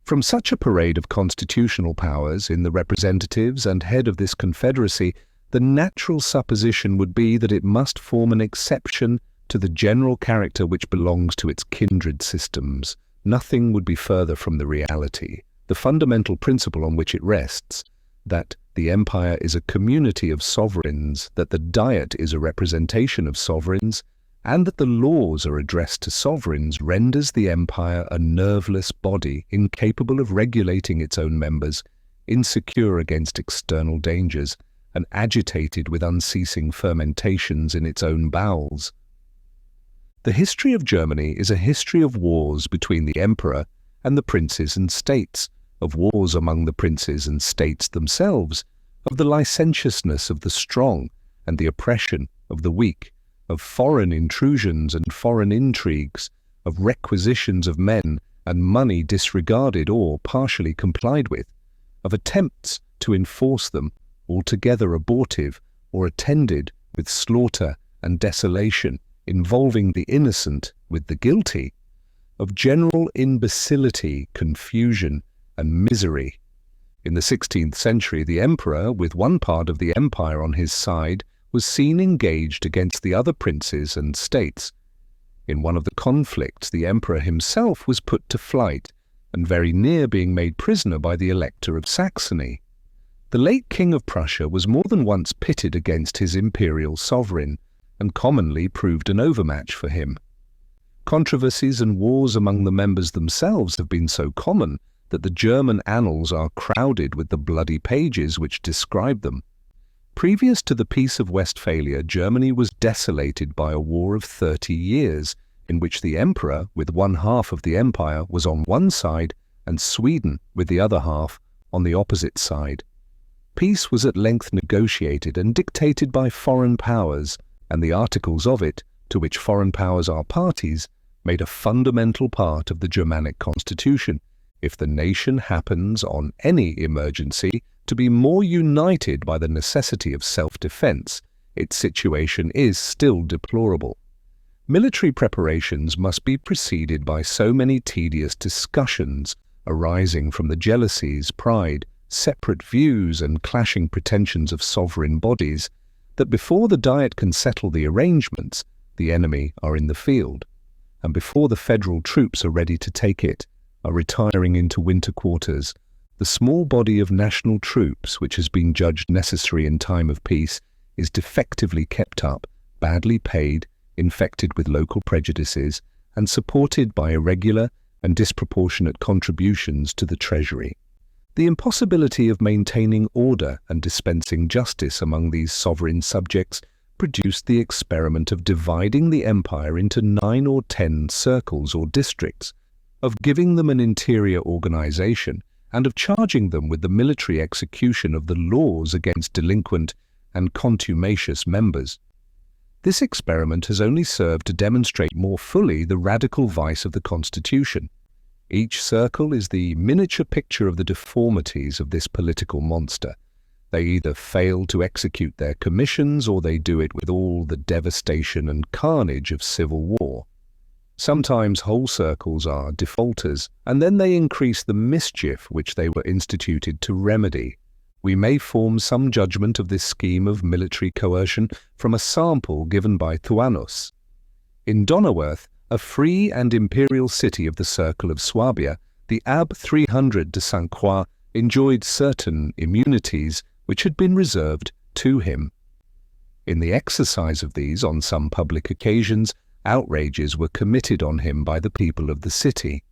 From such a parade of constitutional powers in the representatives and head of this confederacy, the natural supposition would be that it must form an exception to the general character which belongs to its kindred systems. Nothing would be further from the reality. The fundamental principle on which it rests, that the empire is a community of sovereigns, that the Diet is a representation of sovereigns, and that the laws are addressed to sovereigns, renders the empire a nerveless body, incapable of regulating its own members, insecure against external dangers, and agitated with unceasing fermentations in its own bowels. The history of Germany is a history of wars between the emperor and the princes and states, of wars among the princes and states themselves, of the licentiousness of the strong and the oppression of the weak, of foreign intrusions and foreign intrigues, of requisitions of men and money disregarded or partially complied with, of attempts to enforce them, altogether abortive or attended with slaughter and desolation, involving the innocent with the guilty, of general imbecility, confusion, and misery. In the 16th century, the emperor, with one part of the empire on his side, was seen engaged against the other princes and states. In one of the conflicts, the emperor himself was put to flight, and very near being made prisoner by the Elector of Saxony. The late King of Prussia was more than once pitted against his imperial sovereign, and commonly proved an overmatch for him. Controversies and wars among the members themselves have been so common that the German annals are crowded with the bloody pages which describe them. Previous to the Peace of Westphalia, Germany was desolated by a war of 30 years, in which the emperor, with one half of the empire, was on one side, and Sweden, with the other half, on the opposite side. Peace was at length negotiated and dictated by foreign powers, and the articles of it, to which foreign powers are parties, made a fundamental part of the Germanic constitution. If the nation happens, on any emergency, to be more united by the necessity of self-defense, its situation is still deplorable. Military preparations must be preceded by so many tedious discussions arising from the jealousies, pride, separate views, and clashing pretensions of sovereign bodies, that before the Diet can settle the arrangements, the enemy are in the field, and before the federal troops are ready to take it, are retiring into winter quarters, the small body of national troops, which has been judged necessary in time of peace, is defectively kept up, badly paid, infected with local prejudices, and supported by irregular and disproportionate contributions to the treasury. The impossibility of maintaining order and dispensing justice among these sovereign subjects produced the experiment of dividing the empire into 9 or 10 circles or districts, of giving them an interior organization, and of charging them with the military execution of the laws against delinquent and contumacious members. This experiment has only served to demonstrate more fully the radical vice of the Constitution. Each circle is the miniature picture of the deformities of this political monster. They either fail to execute their commissions, or they do it with all the devastation and carnage of civil war. Sometimes whole circles are defaulters, and then they increase the mischief which they were instituted to remedy. We may form some judgment of this scheme of military coercion from a sample given by Thuanus. In Donauwörth, a free and imperial city of the Circle of Swabia, the Abb 300 de St. Croix enjoyed certain immunities which had been reserved to him. In the exercise of these, on some public occasions, outrages were committed on him by the people of the city.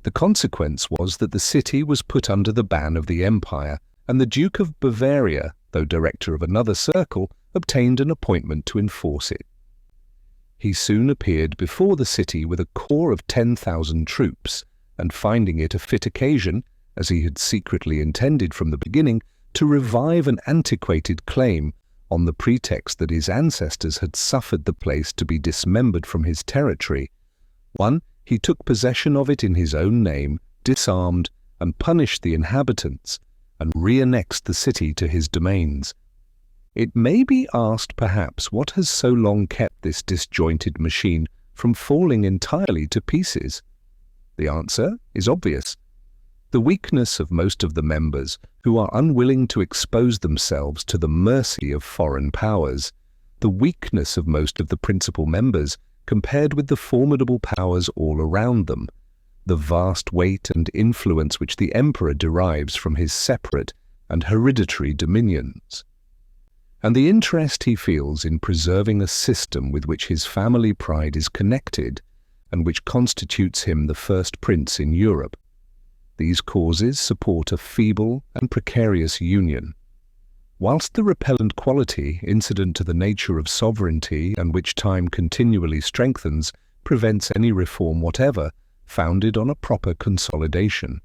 The consequence was that the city was put under the ban of the empire, and the Duke of Bavaria, though director of another circle, obtained an appointment to enforce it. He soon appeared before the city with a corps of 10,000 troops, and finding it a fit occasion, as he had secretly intended from the beginning, to revive an antiquated claim, on the pretext that his ancestors had suffered the place to be dismembered from his territory. He took possession of it in his own name, disarmed, and punished the inhabitants, and re-annexed the city to his domains. It may be asked perhaps what has so long kept this disjointed machine from falling entirely to pieces. The answer is obvious. The weakness of most of the members, who are unwilling to expose themselves to the mercy of foreign powers, the weakness of most of the principal members compared with the formidable powers all around them, the vast weight and influence which the emperor derives from his separate and hereditary dominions, and the interest he feels in preserving a system with which his family pride is connected and which constitutes him the first prince in Europe. These causes support a feeble and precarious union. Whilst the repellent quality incident to the nature of sovereignty, and which time continually strengthens, prevents any reform whatever founded on a proper consolidation.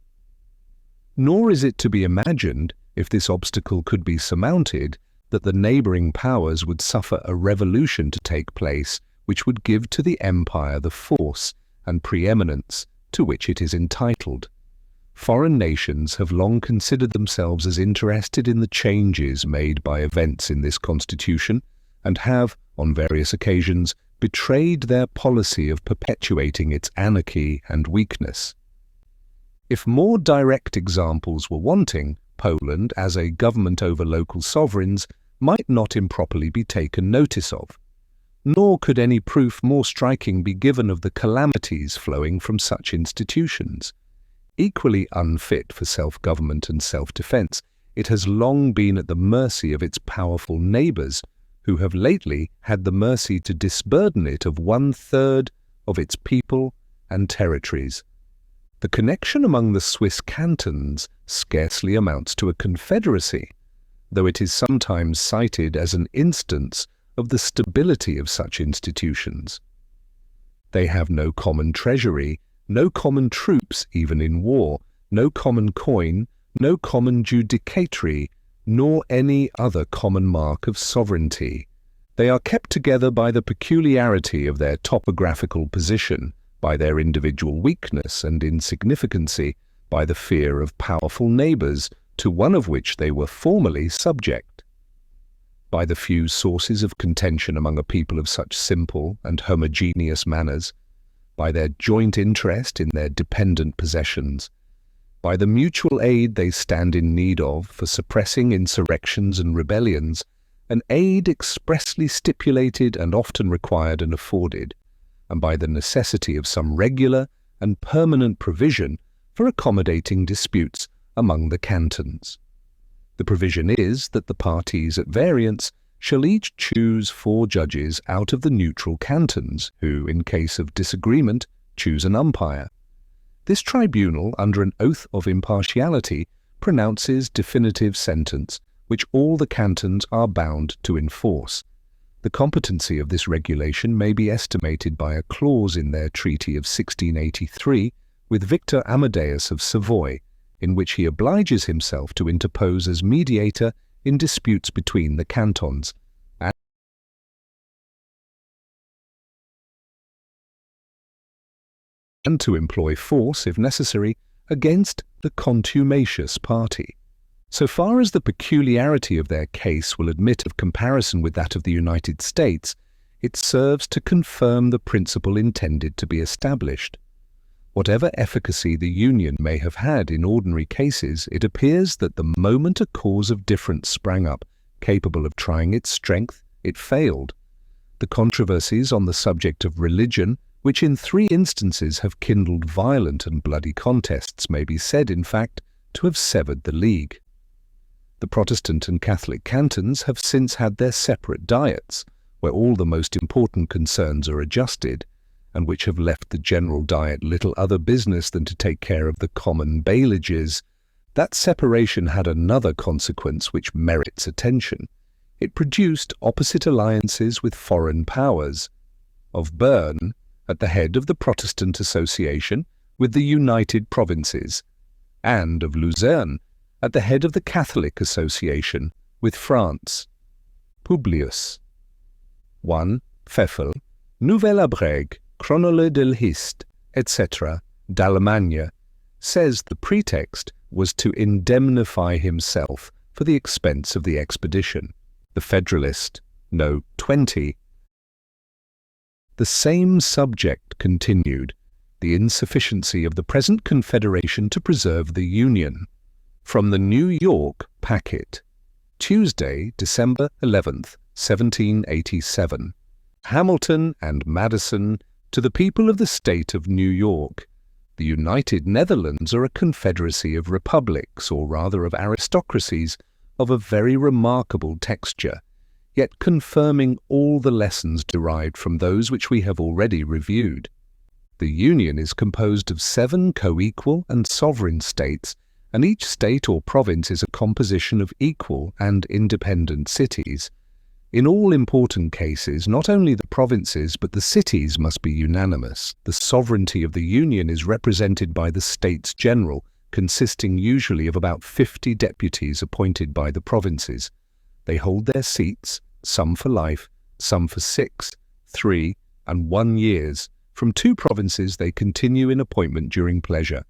Nor is it to be imagined, if this obstacle could be surmounted, that the neighbouring powers would suffer a revolution to take place which would give to the empire the force and preeminence to which it is entitled. Foreign nations have long considered themselves as interested in the changes made by events in this constitution, and have, on various occasions, betrayed their policy of perpetuating its anarchy and weakness. If more direct examples were wanting, Poland, as a government over local sovereigns, might not improperly be taken notice of. Nor could any proof more striking be given of the calamities flowing from such institutions. Equally unfit for self-government and self-defence, it has long been at the mercy of its powerful neighbours, who have lately had the mercy to disburden it of 1/3 of its people and territories. The connection among the Swiss cantons scarcely amounts to a confederacy, though it is sometimes cited as an instance of the stability of such institutions. They have no common treasury, no common troops even in war, no common coin, no common judicatory, nor any other common mark of sovereignty. They are kept together by the peculiarity of their topographical position, by their individual weakness and insignificancy, by the fear of powerful neighbours, to one of which they were formerly subject, by the few sources of contention among a people of such simple and homogeneous manners, by their joint interest in their dependent possessions, by the mutual aid they stand in need of for suppressing insurrections and rebellions, an aid expressly stipulated and often required and afforded, and by the necessity of some regular and permanent provision for accommodating disputes among the cantons. The provision is that the parties at variance shall each choose 4 judges out of the neutral cantons, who, in case of disagreement, choose an umpire. This tribunal, under an oath of impartiality, pronounces definitive sentence, which all the cantons are bound to enforce. The competency of this regulation may be estimated by a clause in their treaty of 1683 with Victor Amadeus of Savoy, in which he obliges himself to interpose as mediator in disputes between the cantons, and to employ force, if necessary, against the contumacious party. So far as the peculiarity of their case will admit of comparison with that of the United States, it serves to confirm the principle intended to be established. Whatever efficacy the Union may have had in ordinary cases, it appears that the moment a cause of difference sprang up, capable of trying its strength, it failed. The controversies on the subject of religion, which in 3 instances have kindled violent and bloody contests, may be said, in fact, to have severed the league. The Protestant and Catholic cantons have since had their separate diets, where all the most important concerns are adjusted, and which have left the general diet little other business than to take care of the common bailages. That separation had another consequence which merits attention. It produced opposite alliances with foreign powers. Of Bern, at the head of the Protestant Association, with the United Provinces, and of Luzerne, at the head of the Catholic Association, with France. Publius. 1. Pfeffel, Nouvelle Abrègue, Chronole del Hist, etc., d'Allemagne, says the pretext was to indemnify himself for the expense of the expedition. The Federalist, No. 20. The same subject continued, the insufficiency of the present Confederation to preserve the Union. From the New York Packet, Tuesday, December 11th, 1787. Hamilton and Madison, to the people of the state of New York. The United Netherlands are a confederacy of republics, or rather of aristocracies, of a very remarkable texture, yet confirming all the lessons derived from those which we have already reviewed. The Union is composed of 7 co-equal and sovereign states, and each state or province is a composition of equal and independent cities. In all important cases, not only the provinces but the cities must be unanimous. The sovereignty of the Union is represented by the States General, consisting usually of about 50 deputies appointed by the provinces. They hold their seats, some for life, some for 6, 3, and 1 years. From 2 provinces they continue in appointment during pleasure.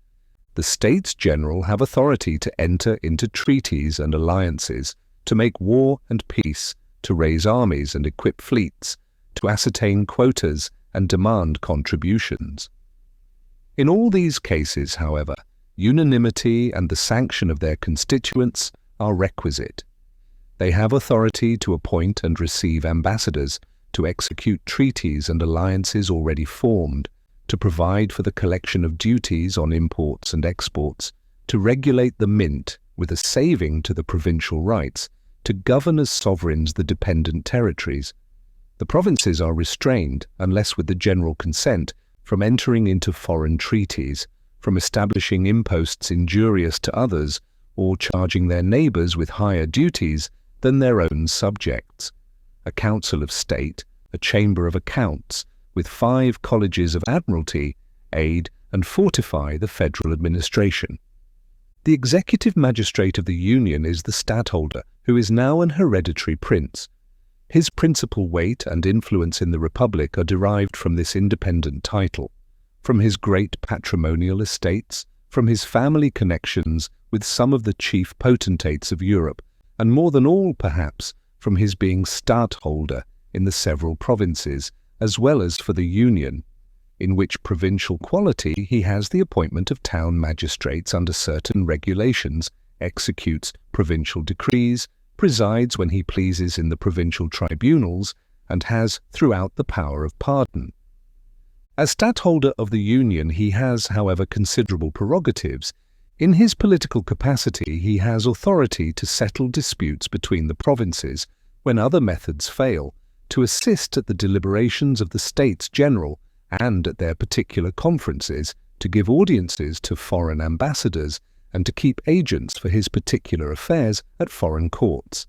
The States General have authority to enter into treaties and alliances, to make war and peace, to raise armies and equip fleets, to ascertain quotas and demand contributions. In all these cases, however, unanimity and the sanction of their constituents are requisite. They have authority to appoint and receive ambassadors, to execute treaties and alliances already formed, to provide for the collection of duties on imports and exports, to regulate the mint with a saving to the provincial rights, to govern as sovereigns the dependent territories. The provinces are restrained, unless with the general consent, from entering into foreign treaties, from establishing imposts injurious to others, or charging their neighbours with higher duties than their own subjects. A Council of State, a Chamber of Accounts, with 5 colleges of admiralty, aid and fortify the federal administration. The executive magistrate of the Union is the stadtholder, who is now an hereditary prince. His principal weight and influence in the Republic are derived from this independent title, from his great patrimonial estates, from his family connections with some of the chief potentates of Europe, and more than all, perhaps, from his being stadtholder in the several provinces, as well as for the Union, in which provincial quality he has the appointment of town magistrates under certain regulations, executes provincial decrees, presides when he pleases in the provincial tribunals, and has throughout the power of pardon. As stadtholder of the Union he has, however, considerable prerogatives. In his political capacity he has authority to settle disputes between the provinces when other methods fail, to assist at the deliberations of the States General, and at their particular conferences, to give audiences to foreign ambassadors, and to keep agents for his particular affairs at foreign courts.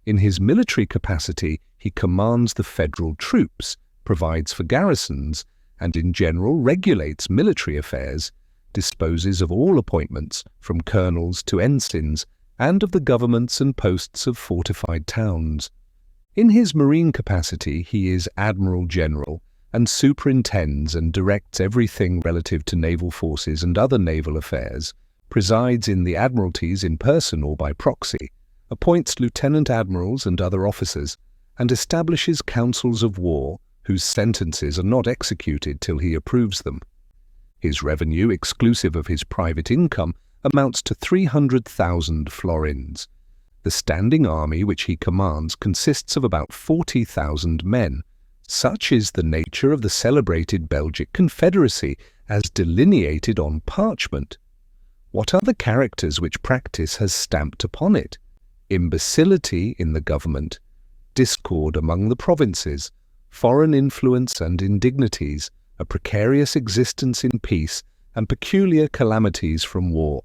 In his military capacity he commands the federal troops, provides for garrisons, and in general regulates military affairs, disposes of all appointments, from colonels to ensigns, and of the governments and posts of fortified towns. In his marine capacity he is Admiral General, and superintends and directs everything relative to naval forces and other naval affairs, presides in the admiralties in person or by proxy, appoints lieutenant admirals and other officers, and establishes councils of war, whose sentences are not executed till he approves them. His revenue, exclusive of his private income, amounts to 300,000 florins. The standing army which he commands consists of about 40,000 men. Such is the nature of the celebrated Belgic Confederacy as delineated on parchment. What are the characters which practice has stamped upon it? Imbecility in the government, discord among the provinces, foreign influence and indignities, a precarious existence in peace, and peculiar calamities from war.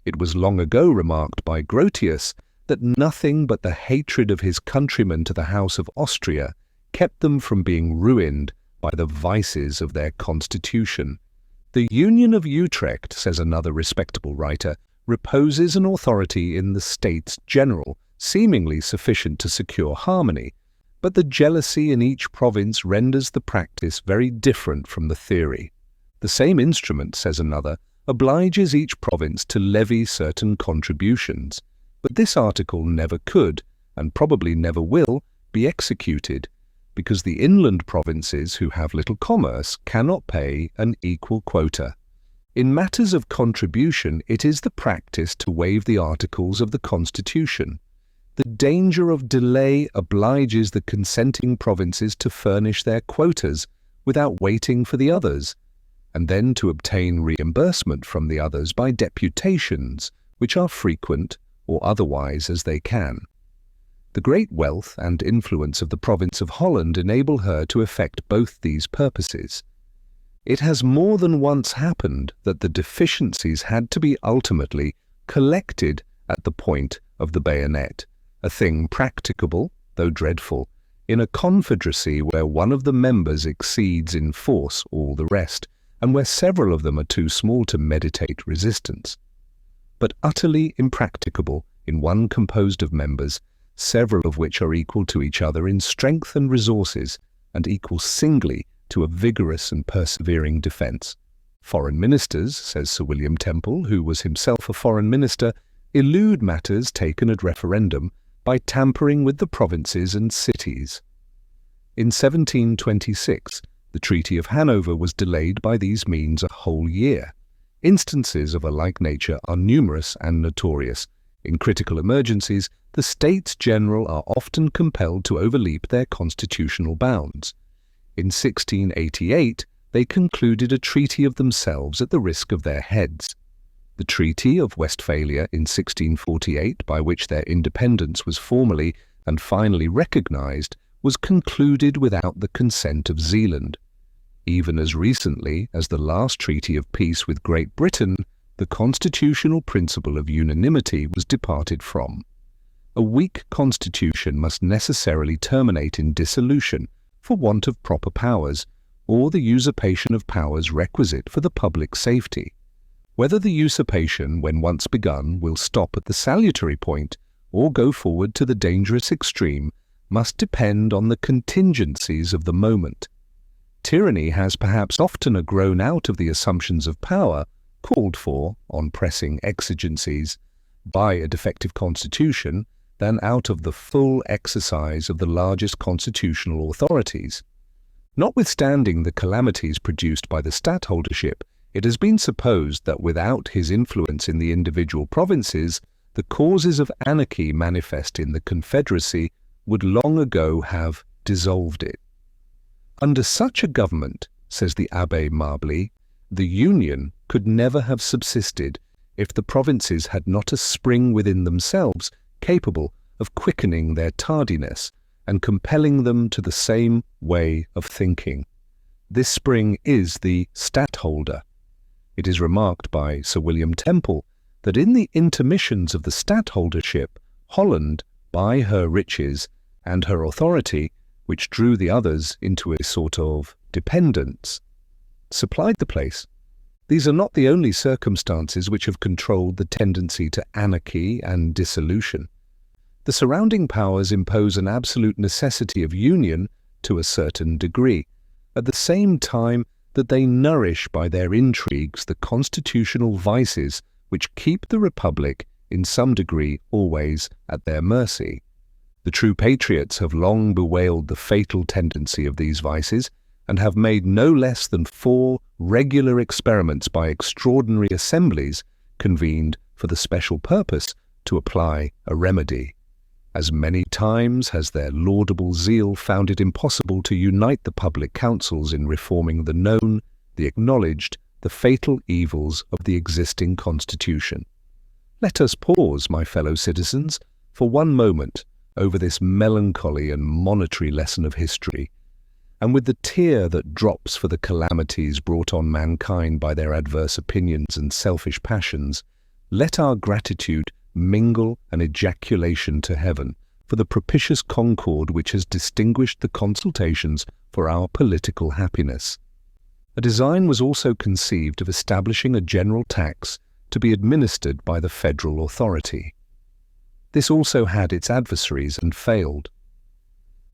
It was long ago remarked by Grotius that nothing but the hatred of his countrymen to the House of Austria kept them from being ruined by the vices of their constitution. The Union of Utrecht, says another respectable writer, reposes an authority in the States General, seemingly sufficient to secure harmony, but the jealousy in each province renders the practice very different from the theory. The same instrument, says another, obliges each province to levy certain contributions, but this article never could, and probably never will, be executed, because the inland provinces who have little commerce cannot pay an equal quota. In matters of contribution, it is the practice to waive the articles of the Constitution. The danger of delay obliges the consenting provinces to furnish their quotas without waiting for the others, and then to obtain reimbursement from the others by deputations, which are frequent or otherwise as they can. The great wealth and influence of the province of Holland enable her to effect both these purposes. It has more than once happened that the deficiencies had to be ultimately collected at the point of the bayonet, a thing practicable, though dreadful, in a confederacy where one of the members exceeds in force all the rest, and where several of them are too small to meditate resistance. But utterly impracticable in one composed of members, several of which are equal to each other in strength and resources, and equal singly to a vigorous and persevering defence. Foreign ministers, says Sir William Temple, who was himself a foreign minister, elude matters taken at referendum by tampering with the provinces and cities. In 1726, the Treaty of Hanover was delayed by these means a whole year. Instances of a like nature are numerous and notorious. In critical emergencies, the States General are often compelled to overleap their constitutional bounds. In 1688, they concluded a treaty of themselves at the risk of their heads. The Treaty of Westphalia in 1648, by which their independence was formally and finally recognized, was concluded without the consent of Zealand. Even as recently as the last treaty of peace with Great Britain, the constitutional principle of unanimity was departed from. A weak constitution must necessarily terminate in dissolution for want of proper powers, or the usurpation of powers requisite for the public safety. Whether the usurpation, when once begun, will stop at the salutary point, or go forward to the dangerous extreme, must depend on the contingencies of the moment. Tyranny has perhaps oftener grown out of the assumptions of power, called for, on pressing exigencies, by a defective constitution, than out of the full exercise of the largest constitutional authorities. Notwithstanding the calamities produced by the stadtholdership, it has been supposed that without his influence in the individual provinces, the causes of anarchy manifest in the Confederacy would long ago have dissolved it. Under such a government, says the Abbé Marbly, the Union could never have subsisted if the provinces had not a spring within themselves capable of quickening their tardiness and compelling them to the same way of thinking. This spring is the stadtholder. It is remarked by Sir William Temple that in the intermissions of the stadtholdership, Holland, by her riches and her authority, which drew the others into a sort of dependence, supplied the place. These are not the only circumstances which have controlled the tendency to anarchy and dissolution. The surrounding powers impose an absolute necessity of union to a certain degree, at the same time that they nourish by their intrigues the constitutional vices which keep the Republic in some degree always at their mercy. The true patriots have long bewailed the fatal tendency of these vices, and have made no less than 4 regular experiments by extraordinary assemblies convened for the special purpose to apply a remedy. As many times has their laudable zeal found it impossible to unite the public councils in reforming the known, the acknowledged, the fatal evils of the existing constitution. Let us pause, my fellow citizens, for one moment over this melancholy and monetary lesson of history, and with the tear that drops for the calamities brought on mankind by their adverse opinions and selfish passions, let our gratitude mingle an ejaculation to heaven for the propitious concord which has distinguished the consultations for our political happiness. A design was also conceived of establishing a general tax to be administered by the federal authority. This also had its adversaries and failed.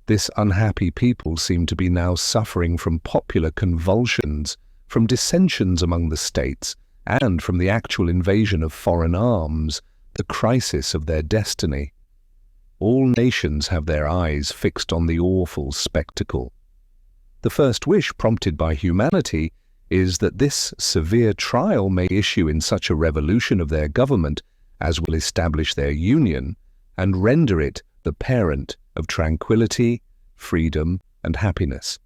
This unhappy people seemed to be now suffering from popular convulsions, from dissensions among the states, and from the actual invasion of foreign arms, the crisis of their destiny. All nations have their eyes fixed on the awful spectacle. The first wish prompted by humanity is that this severe trial may issue in such a revolution of their government as will establish their union and render it the parent of tranquility, freedom, and happiness.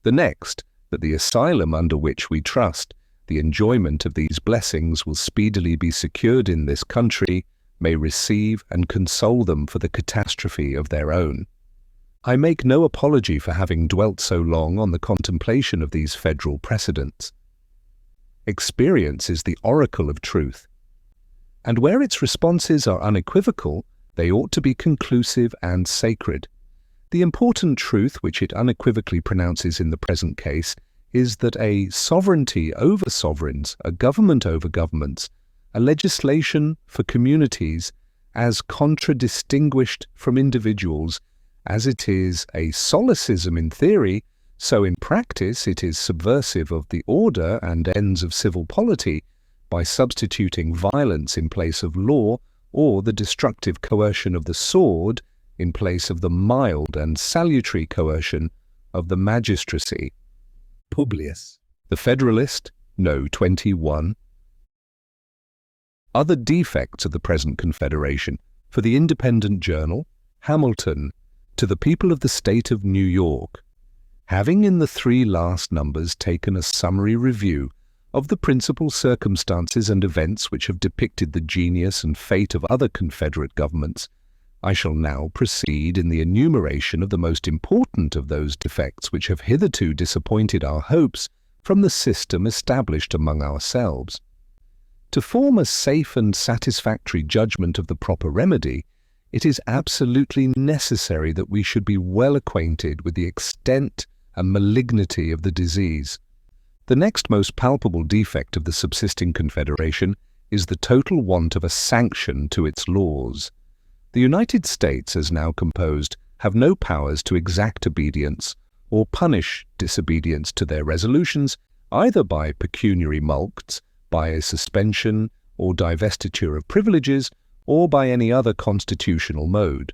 The next, that the asylum under which we trust the enjoyment of these blessings will speedily be secured in this country, may receive and console them for the catastrophe of their own. I make no apology for having dwelt so long on the contemplation of these federal precedents. Experience is the oracle of truth, and where its responses are unequivocal, they ought to be conclusive and sacred. The important truth which it unequivocally pronounces in the present case is that a sovereignty over sovereigns, a government over governments, a legislation for communities as contradistinguished from individuals, as it is a solecism in theory, so in practice it is subversive of the order and ends of civil polity by substituting violence in place of law or the destructive coercion of the sword in place of the mild and salutary coercion of the magistracy. Publius. The Federalist, No. 21. Other defects of the present Confederation. For the Independent Journal, Hamilton, to the people of the state of New York. Having in the 3 last numbers taken a summary review of the principal circumstances and events which have depicted the genius and fate of other Confederate governments, I shall now proceed in the enumeration of the most important of those defects which have hitherto disappointed our hopes from the system established among ourselves. To form a safe and satisfactory judgment of the proper remedy, it is absolutely necessary that we should be well acquainted with the extent and malignity of the disease. The next most palpable defect of the subsisting Confederation is the total want of a sanction to its laws. The United States, as now composed, have no powers to exact obedience or punish disobedience to their resolutions, either by pecuniary mulcts, by a suspension or divestiture of privileges, or by any other constitutional mode.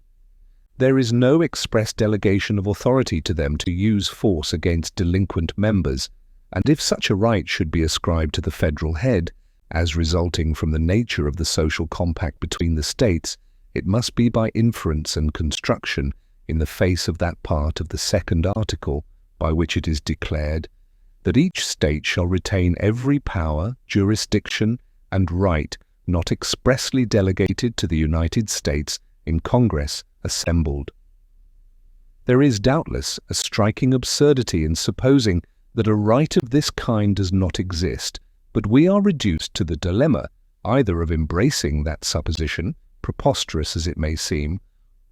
There is no express delegation of authority to them to use force against delinquent members, and if such a right should be ascribed to the federal head, as resulting from the nature of the social compact between the states, it must be by inference and construction in the face of that part of the second article by which it is declared that each state shall retain every power, jurisdiction, and right not expressly delegated to the United States in Congress assembled. There is doubtless a striking absurdity in supposing that a right of this kind does not exist, but we are reduced to the dilemma either of embracing that supposition, preposterous as it may seem,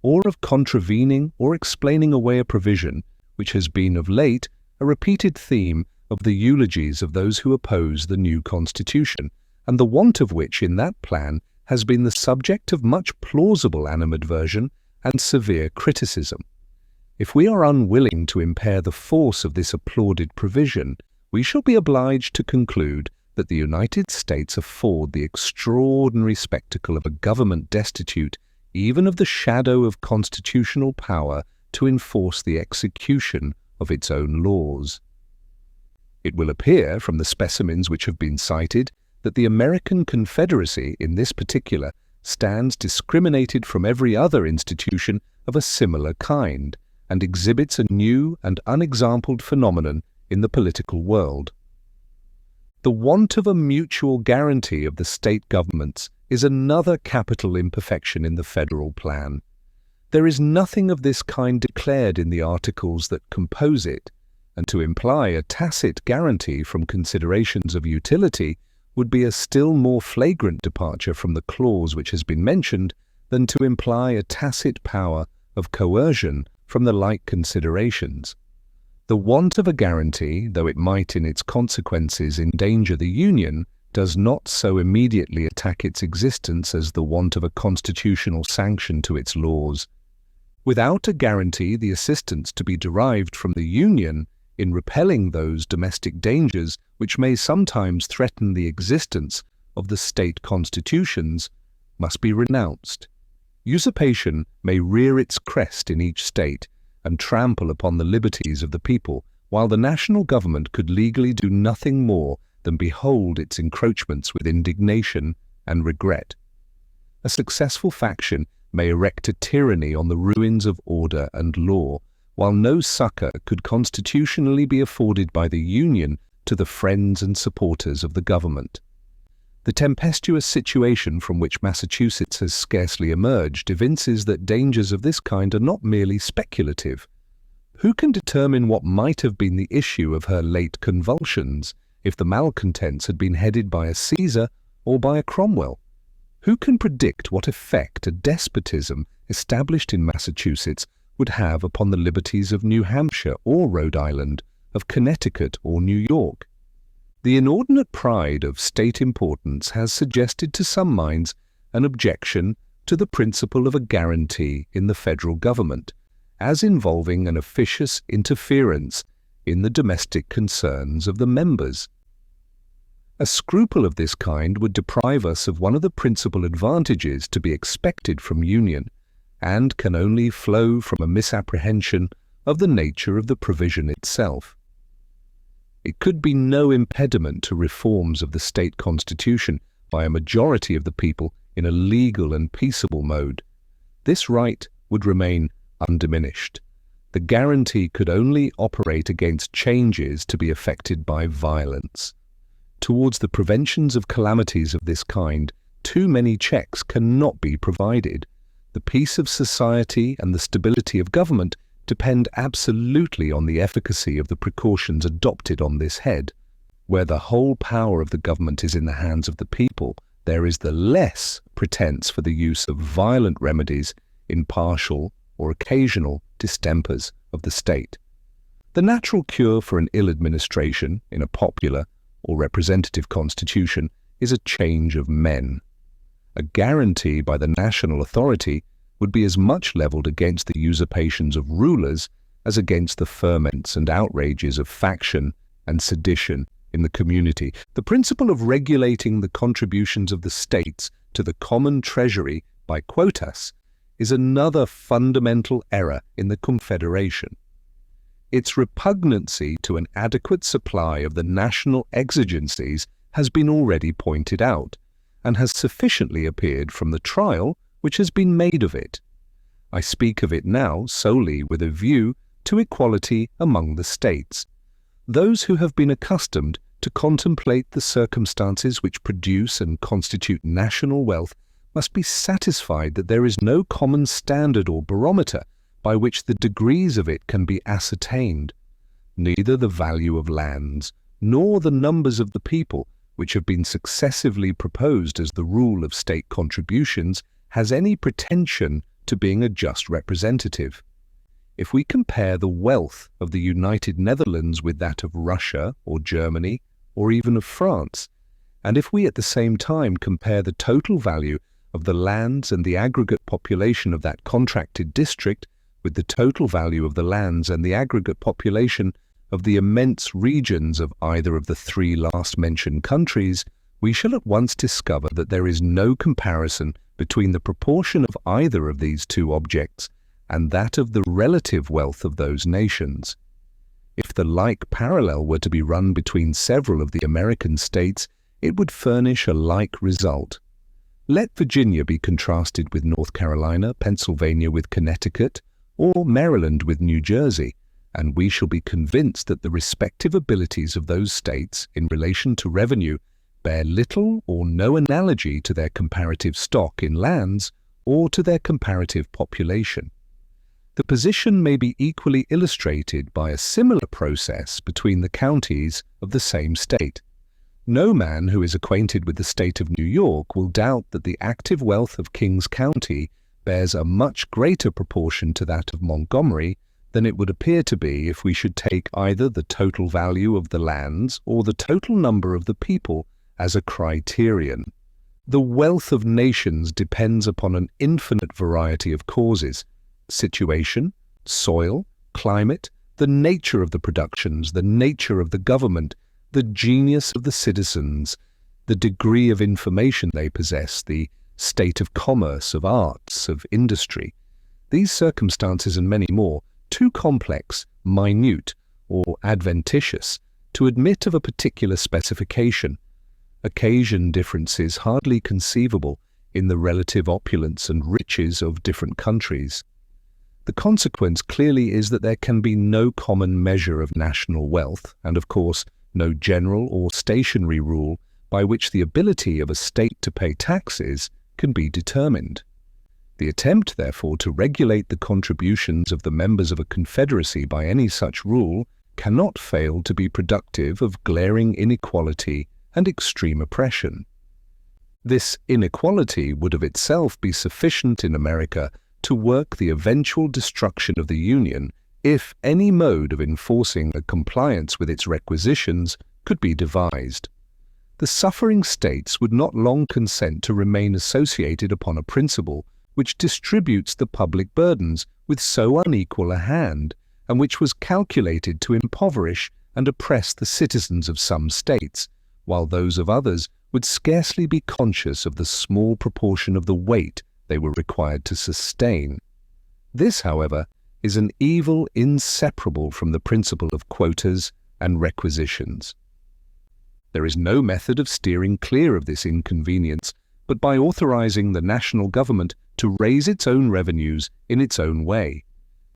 or of contravening or explaining away a provision which has been of late a repeated theme of the eulogies of those who oppose the new Constitution, and the want of which in that plan has been the subject of much plausible animadversion and severe criticism. If we are unwilling to impair the force of this applauded provision, we shall be obliged to conclude that the United States afford the extraordinary spectacle of a government destitute even of the shadow of constitutional power to enforce the execution of its own laws. It will appear from the specimens which have been cited that the American Confederacy in this particular stands discriminated from every other institution of a similar kind, and exhibits a new and unexampled phenomenon in the political world. The want of a mutual guarantee of the state governments is another capital imperfection in the federal plan. There is nothing of this kind declared in the articles that compose it, and to imply a tacit guarantee from considerations of utility would be a still more flagrant departure from the clause which has been mentioned than to imply a tacit power of coercion from the like considerations. The want of a guarantee, though it might in its consequences endanger the Union, does not so immediately attack its existence as the want of a constitutional sanction to its laws. Without a guarantee, the assistance to be derived from the Union in repelling those domestic dangers which may sometimes threaten the existence of the state constitutions, must be renounced. Usurpation may rear its crest in each state and trample upon the liberties of the people, while the national government could legally do nothing more than behold its encroachments with indignation and regret. A successful faction may erect a tyranny on the ruins of order and law, while no succor could constitutionally be afforded by the Union to the friends and supporters of the government. The tempestuous situation from which Massachusetts has scarcely emerged evinces that dangers of this kind are not merely speculative. Who can determine what might have been the issue of her late convulsions if the malcontents had been headed by a Caesar or by a Cromwell? Who can predict what effect a despotism established in Massachusetts would have upon the liberties of New Hampshire or Rhode Island, of Connecticut or New York? The inordinate pride of state importance has suggested to some minds an objection to the principle of a guarantee in the federal government, as involving an officious interference in the domestic concerns of the members. A scruple of this kind would deprive us of one of the principal advantages to be expected from union, and can only flow from a misapprehension of the nature of the provision itself. It could be no impediment to reforms of the state constitution by a majority of the people in a legal and peaceable mode. This right would remain undiminished. The guarantee could only operate against changes to be effected by violence. Towards the preventions of calamities of this kind, too many checks cannot be provided. The peace of society and the stability of government depend absolutely on the efficacy of the precautions adopted on this head. Where the whole power of the government is in the hands of the people, there is the less pretense for the use of violent remedies in partial or occasional distempers of the state. The natural cure for an ill administration in a popular or representative constitution is a change of men. A guarantee by the national authority would be as much levelled against the usurpations of rulers as against the ferments and outrages of faction and sedition in the community. The principle of regulating the contributions of the states to the common treasury by quotas is another fundamental error in the Confederation. Its repugnancy to an adequate supply of the national exigencies has been already pointed out, and has sufficiently appeared from the trial which has been made of it. I speak of it now solely with a view to equality among the states. Those who have been accustomed to contemplate the circumstances which produce and constitute national wealth must be satisfied that there is no common standard or barometer by which the degrees of it can be ascertained. Neither the value of lands, nor the numbers of the people, which have been successively proposed as the rule of state contributions, has any pretension to being a just representative. If we compare the wealth of the United Netherlands with that of Russia or Germany or even of France, and if we at the same time compare the total value of the lands and the aggregate population of that contracted district with the total value of the lands and the aggregate population of the immense regions of either of the three last mentioned countries, we shall at once discover that there is no comparison between the proportion of either of these two objects and that of the relative wealth of those nations. If the like parallel were to be run between several of the American states, it would furnish a like result. Let Virginia be contrasted with North Carolina, Pennsylvania with Connecticut, or Maryland with New Jersey, and we shall be convinced that the respective abilities of those states in relation to revenue bear little or no analogy to their comparative stock in lands or to their comparative population. The position may be equally illustrated by a similar process between the counties of the same state. No man who is acquainted with the state of New York will doubt that the active wealth of Kings County bears a much greater proportion to that of Montgomery than it would appear to be if we should take either the total value of the lands or the total number of the people as a criterion. The wealth of nations depends upon an infinite variety of causes: situation, soil, climate, the nature of the productions, the nature of the government, the genius of the citizens, the degree of information they possess, the state of commerce, of arts, of industry. These circumstances and many more, too complex, minute, or adventitious to admit of a particular specification, occasion differences hardly conceivable in the relative opulence and riches of different countries. The consequence clearly is that there can be no common measure of national wealth, and of course no general or stationary rule by which the ability of a state to pay taxes can be determined. The attempt, therefore, to regulate the contributions of the members of a confederacy by any such rule cannot fail to be productive of glaring inequality and extreme oppression. This inequality would of itself be sufficient in America to work the eventual destruction of the Union if any mode of enforcing a compliance with its requisitions could be devised. The suffering states would not long consent to remain associated upon a principle which distributes the public burdens with so unequal a hand, and which was calculated to impoverish and oppress the citizens of some states, while those of others would scarcely be conscious of the small proportion of the weight they were required to sustain. This, however, is an evil inseparable from the principle of quotas and requisitions. There is no method of steering clear of this inconvenience but by authorizing the national government to raise its own revenues in its own way.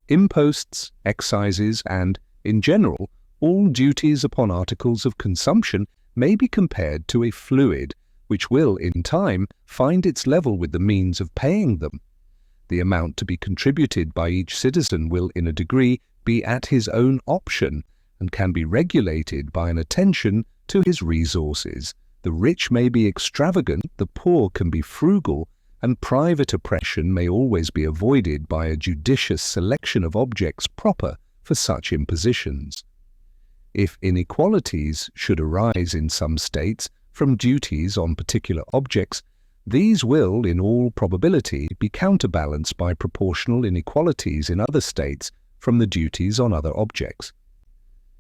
Imposts, excises, and, in general, all duties upon articles of consumption may be compared to a fluid which will, in time, find its level with the means of paying them. The amount to be contributed by each citizen will, in a degree, be at his own option, and can be regulated by an attention to his resources. The rich may be extravagant, the poor can be frugal, and private oppression may always be avoided by a judicious selection of objects proper for such impositions. If inequalities should arise in some states from duties on particular objects, these will, in all probability, be counterbalanced by proportional inequalities in other states from the duties on other objects.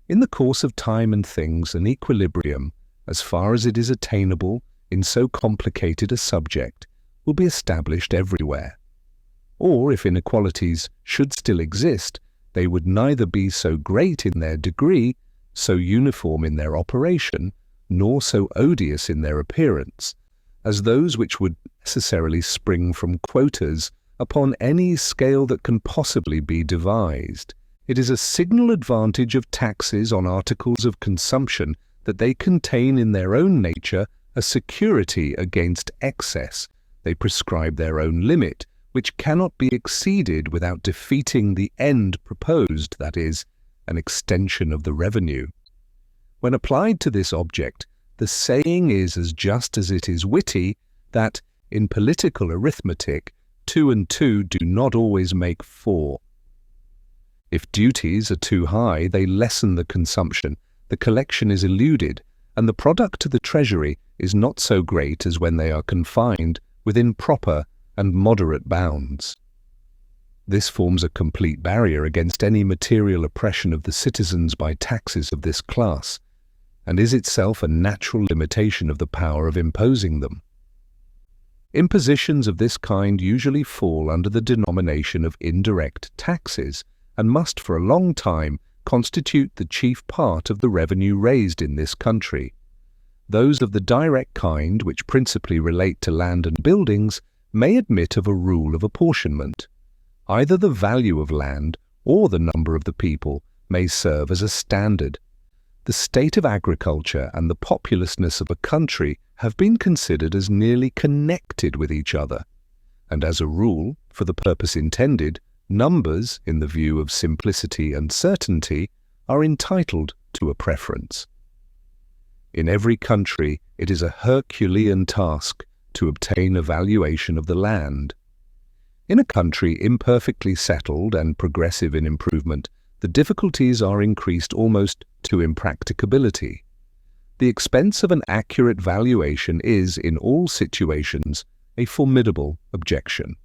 In the course of time and things, an equilibrium, as far as it is attainable in so complicated a subject, will be established everywhere. Or, if inequalities should still exist, they would neither be so great in their degree, so uniform in their operation, nor so odious in their appearance, as those which would necessarily spring from quotas upon any scale that can possibly be devised. It is a signal advantage of taxes on articles of consumption that they contain in their own nature a security against excess. They prescribe their own limit, which cannot be exceeded without defeating the end proposed, that is, an extension of the revenue. When applied to this object, the saying is as just as it is witty that, in political arithmetic, 2 and 2 do not always make 4. If duties are too high, they lessen the consumption, the collection is eluded, and the product to the treasury is not so great as when they are confined within proper and moderate bounds. This forms a complete barrier against any material oppression of the citizens by taxes of this class, and is itself a natural limitation of the power of imposing them. Impositions of this kind usually fall under the denomination of indirect taxes, and must for a long time constitute the chief part of the revenue raised in this country. Those of the direct kind, which principally relate to land and buildings, may admit of a rule of apportionment. Either the value of land or the number of the people may serve as a standard. The state of agriculture and the populousness of a country have been considered as nearly connected with each other, and as a rule, for the purpose intended, numbers, in the view of simplicity and certainty, are entitled to a preference. In every country, it is a Herculean task to obtain a valuation of the land. In a country imperfectly settled and progressive in improvement, the difficulties are increased almost to impracticability. The expense of an accurate valuation is, in all situations, a formidable objection.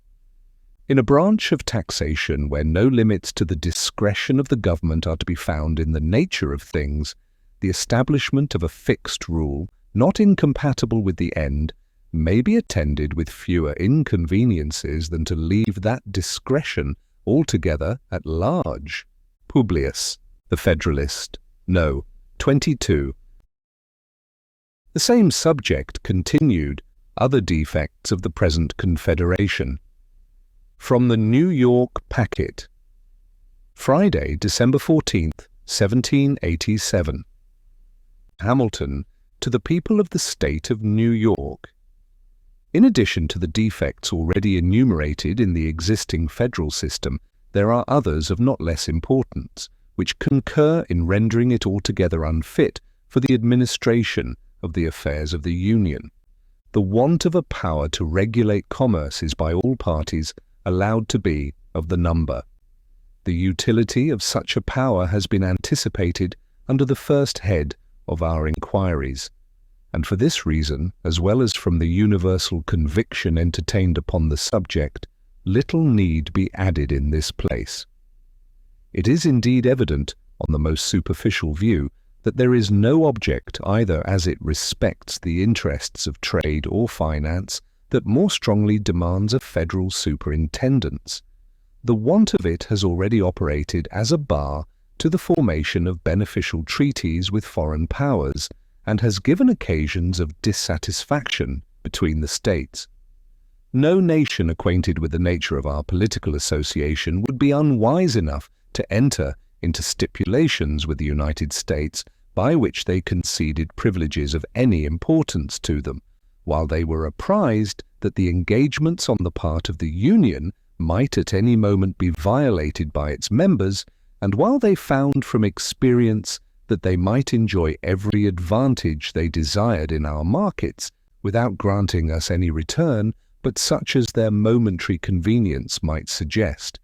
In a branch of taxation where no limits to the discretion of the government are to be found in the nature of things, the establishment of a fixed rule, not incompatible with the end, may be attended with fewer inconveniences than to leave that discretion altogether at large. Publius, the Federalist, No. 22. The same subject continued, other defects of the present Confederation. From the New York Packet. Friday, December 14th, 1787. Hamilton, to the people of the state of New York. In addition to the defects already enumerated in the existing federal system, there are others of not less importance, which concur in rendering it altogether unfit for the administration of the affairs of the Union. The want of a power to regulate commerce is by all parties allowed to be of the number. The utility of such a power has been anticipated under the first head of our inquiries, and for this reason, as well as from the universal conviction entertained upon the subject, little need be added in this place. It is indeed evident, on the most superficial view, that there is no object, either as it respects the interests of trade or finance, that more strongly demands a federal superintendence. The want of it has already operated as a bar to the formation of beneficial treaties with foreign powers, and has given occasions of dissatisfaction between the states. No nation acquainted with the nature of our political association would be unwise enough to enter into stipulations with the United States by which they conceded privileges of any importance to them, while they were apprised that the engagements on the part of the Union might at any moment be violated by its members, and while they found from experience that they might enjoy every advantage they desired in our markets, without granting us any return but such as their momentary convenience might suggest.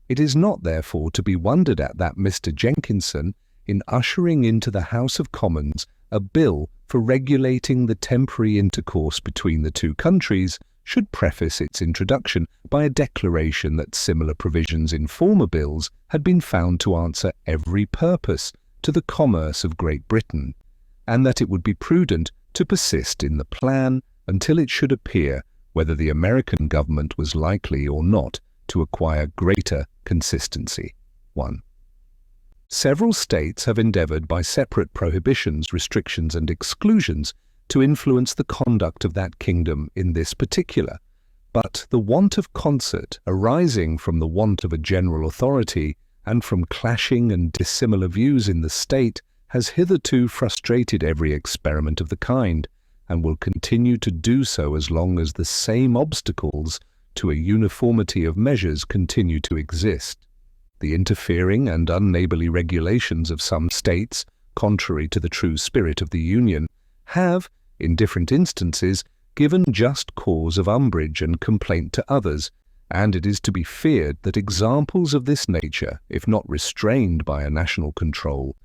It is not therefore to be wondered at that Mr. Jenkinson, in ushering into the House of Commons a bill for regulating the temporary intercourse between the two countries, should preface its introduction by a declaration that similar provisions in former bills had been found to answer every purpose to the commerce of Great Britain, and that it would be prudent to persist in the plan until it should appear whether the American government was likely or not to acquire greater consistency. 1. Several states have endeavored by separate prohibitions, restrictions, and exclusions to influence the conduct of that kingdom in this particular, but the want of concert arising from the want of a general authority and from clashing and dissimilar views in the state has hitherto frustrated every experiment of the kind, and will continue to do so as long as the same obstacles to a uniformity of measures continue to exist. The interfering and unneighborly regulations of some states, contrary to the true spirit of the Union, have, in different instances, given just cause of umbrage and complaint to others, and it is to be feared that examples of this nature, if not restrained by a national control,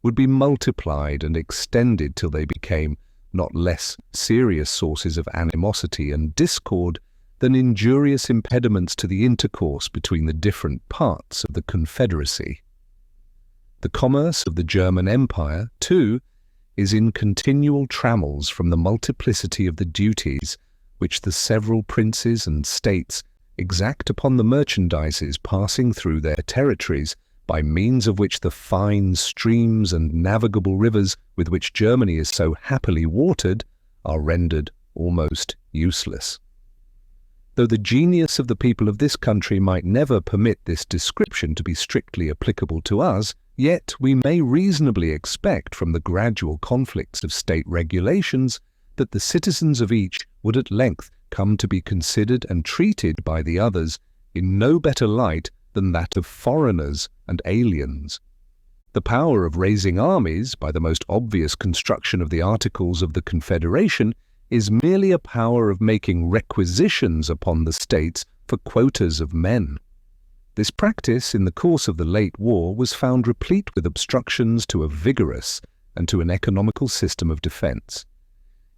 would be multiplied and extended till they became not less serious sources of animosity and discord than injurious impediments to the intercourse between the different parts of the Confederacy. The commerce of the German Empire, too, is in continual trammels from the multiplicity of the duties which the several princes and states exact upon the merchandises passing through their territories, by means of which the fine streams and navigable rivers with which Germany is so happily watered are rendered almost useless. Though the genius of the people of this country might never permit this description to be strictly applicable to us, yet we may reasonably expect from the gradual conflicts of state regulations that the citizens of each would at length come to be considered and treated by the others in no better light than that of foreigners and aliens. The power of raising armies, by the most obvious construction of the Articles of the Confederation, is merely a power of making requisitions upon the states for quotas of men. This practice, in the course of the late war, was found replete with obstructions to a vigorous and to an economical system of defense.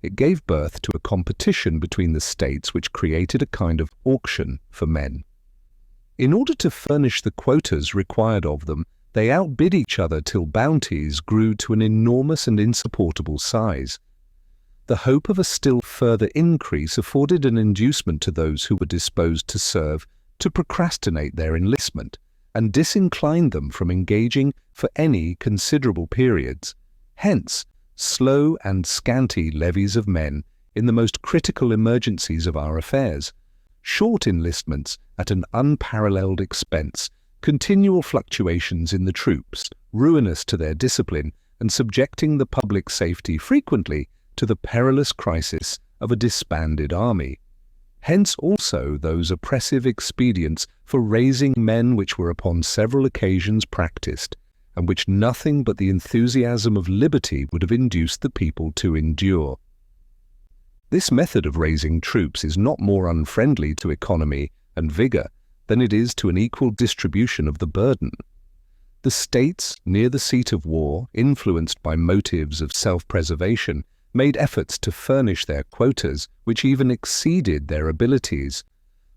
It gave birth to a competition between the states which created a kind of auction for men. In order to furnish the quotas required of them, they outbid each other till bounties grew to an enormous and insupportable size. The hope of a still further increase afforded an inducement to those who were disposed to serve to procrastinate their enlistment, and disinclined them from engaging for any considerable periods. Hence, slow and scanty levies of men in the most critical emergencies of our affairs, short enlistments at an unparalleled expense, continual fluctuations in the troops, ruinous to their discipline, and subjecting the public safety frequently to the perilous crisis of a disbanded army. Hence also those oppressive expedients for raising men which were upon several occasions practiced, and which nothing but the enthusiasm of liberty would have induced the people to endure. This method of raising troops is not more unfriendly to economy and vigour than it is to an equal distribution of the burden. The states near the seat of war, influenced by motives of self-preservation, made efforts to furnish their quotas which even exceeded their abilities,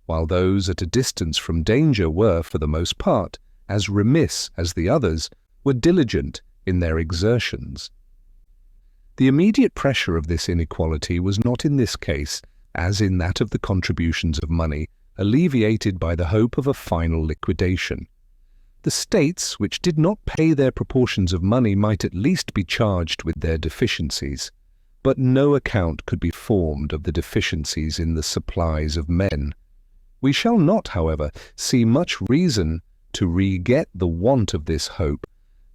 while those at a distance from danger were, for the most part, as remiss as the others, were diligent in their exertions. The immediate pressure of this inequality was not in this case, as in that of the contributions of money, alleviated by the hope of a final liquidation. The states which did not pay their proportions of money might at least be charged with their deficiencies, but no account could be formed of the deficiencies in the supplies of men. We shall not, however, see much reason to re-get the want of this hope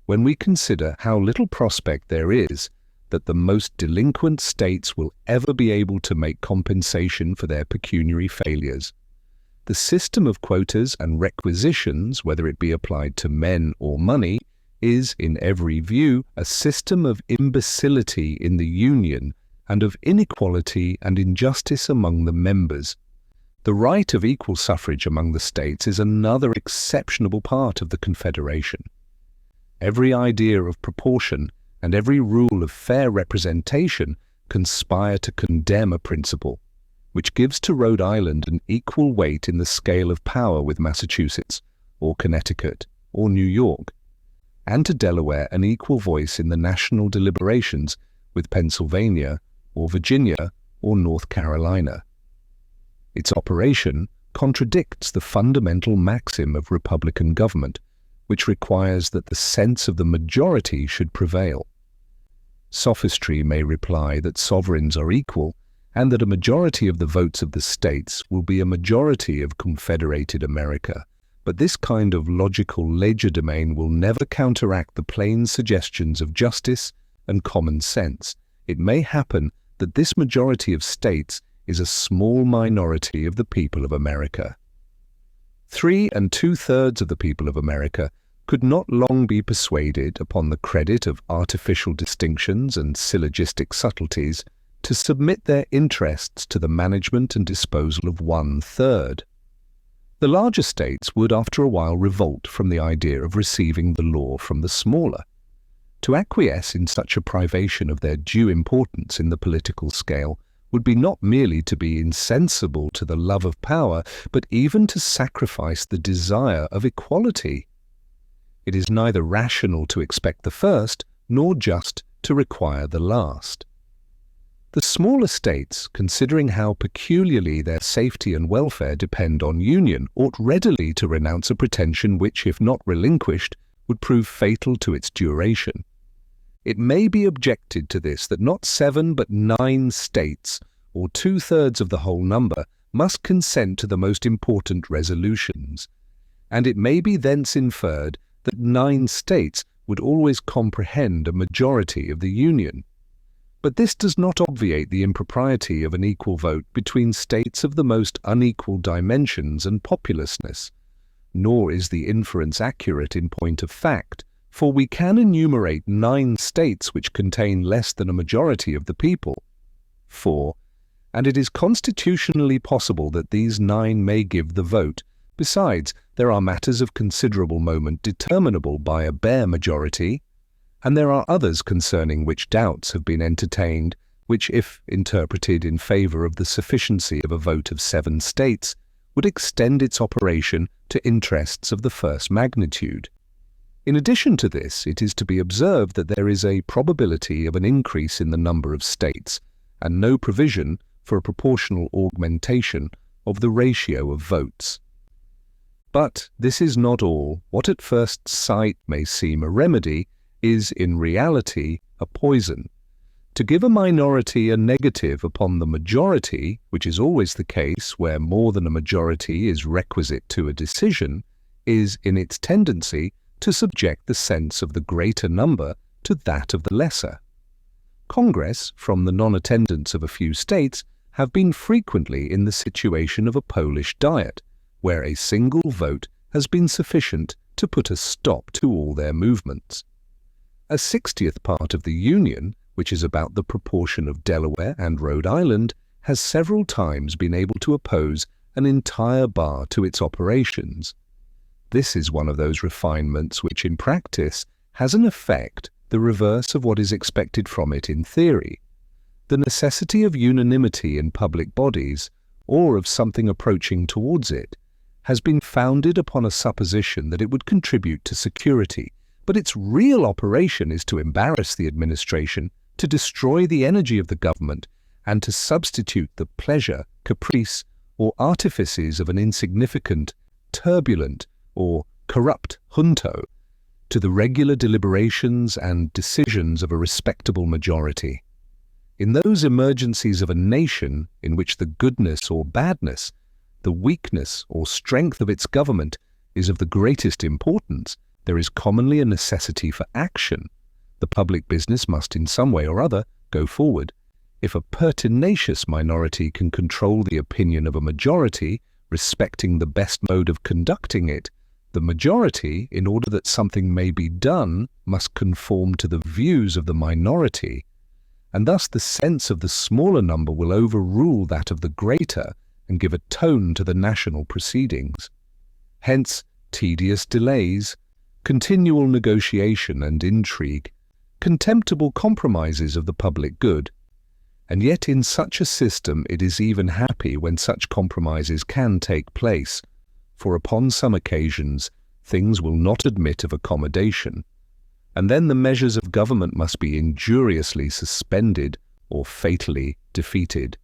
when we consider how little prospect there is that the most delinquent states will ever be able to make compensation for their pecuniary failures. The system of quotas and requisitions, whether it be applied to men or money, is, in every view, a system of imbecility in the Union and of inequality and injustice among the members. The right of equal suffrage among the states is another exceptionable part of the Confederation. Every idea of proportion and every rule of fair representation conspire to condemn a principle, which gives to Rhode Island an equal weight in the scale of power with Massachusetts, or Connecticut, or New York, and to Delaware an equal voice in the national deliberations with Pennsylvania, or Virginia, or North Carolina. Its operation contradicts the fundamental maxim of republican government, which requires that the sense of the majority should prevail. Sophistry may reply that sovereigns are equal, and that a majority of the votes of the states will be a majority of confederated America, but this kind of logical legerdemain will never counteract the plain suggestions of justice and common sense. It may happen that this majority of states is a small minority of the people of America. 3 2/3 of the people of America could not long be persuaded, upon the credit of artificial distinctions and syllogistic subtleties, to submit their interests to the management and disposal of 1/3. The larger states would after a while revolt from the idea of receiving the law from the smaller. To acquiesce in such a privation of their due importance in the political scale would be not merely to be insensible to the love of power, but even to sacrifice the desire of equality. It is neither rational to expect the first, nor just to require the last. The smaller states, considering how peculiarly their safety and welfare depend on union, ought readily to renounce a pretension which, if not relinquished, would prove fatal to its duration. It may be objected to this that not 7 but 9 states, or 2/3 of the whole number, must consent to the most important resolutions, and it may be thence inferred that 9 states would always comprehend a majority of the Union. But this does not obviate the impropriety of an equal vote between states of the most unequal dimensions and populousness, nor is the inference accurate in point of fact, for we can enumerate 9 states which contain less than a majority of the people. 4. And it is constitutionally possible that these 9 may give the vote. Besides, there are matters of considerable moment determinable by a bare majority, and there are others concerning which doubts have been entertained, which, if interpreted in favour of the sufficiency of a vote of 7 states, would extend its operation to interests of the first magnitude. In addition to this, it is to be observed that there is a probability of an increase in the number of states, and no provision for a proportional augmentation of the ratio of votes. But this is not all. What at first sight may seem a remedy is in reality a poison. To give a minority a negative upon the majority, which is always the case where more than a majority is requisite to a decision, is in its tendency to subject the sense of the greater number to that of the lesser. Congress, from the non-attendance of a few states, have been frequently in the situation of a Polish Diet, where a single vote has been sufficient to put a stop to all their movements. A 60th part of the Union, which is about the proportion of Delaware and Rhode Island, has several times been able to oppose an entire bar to its operations. This is one of those refinements which in practice has an effect the reverse of what is expected from it in theory. The necessity of unanimity in public bodies, or of something approaching towards it, has been founded upon a supposition that it would contribute to security, but its real operation is to embarrass the administration, to destroy the energy of the government, and to substitute the pleasure, caprice, or artifices of an insignificant, turbulent, or corrupt junto to the regular deliberations and decisions of a respectable majority. In those emergencies of a nation in which the goodness or badness, the weakness or strength of its government is of the greatest importance, there is commonly a necessity for action. The public business must in some way or other go forward. If a pertinacious minority can control the opinion of a majority respecting the best mode of conducting it, the majority, in order that something may be done, must conform to the views of the minority, and thus the sense of the smaller number will overrule that of the greater and give a tone to the national proceedings. Hence, tedious delays, continual negotiation and intrigue, contemptible compromises of the public good. And yet in such a system it is even happy when such compromises can take place, for upon some occasions things will not admit of accommodation, and then the measures of government must be injuriously suspended or fatally defeated.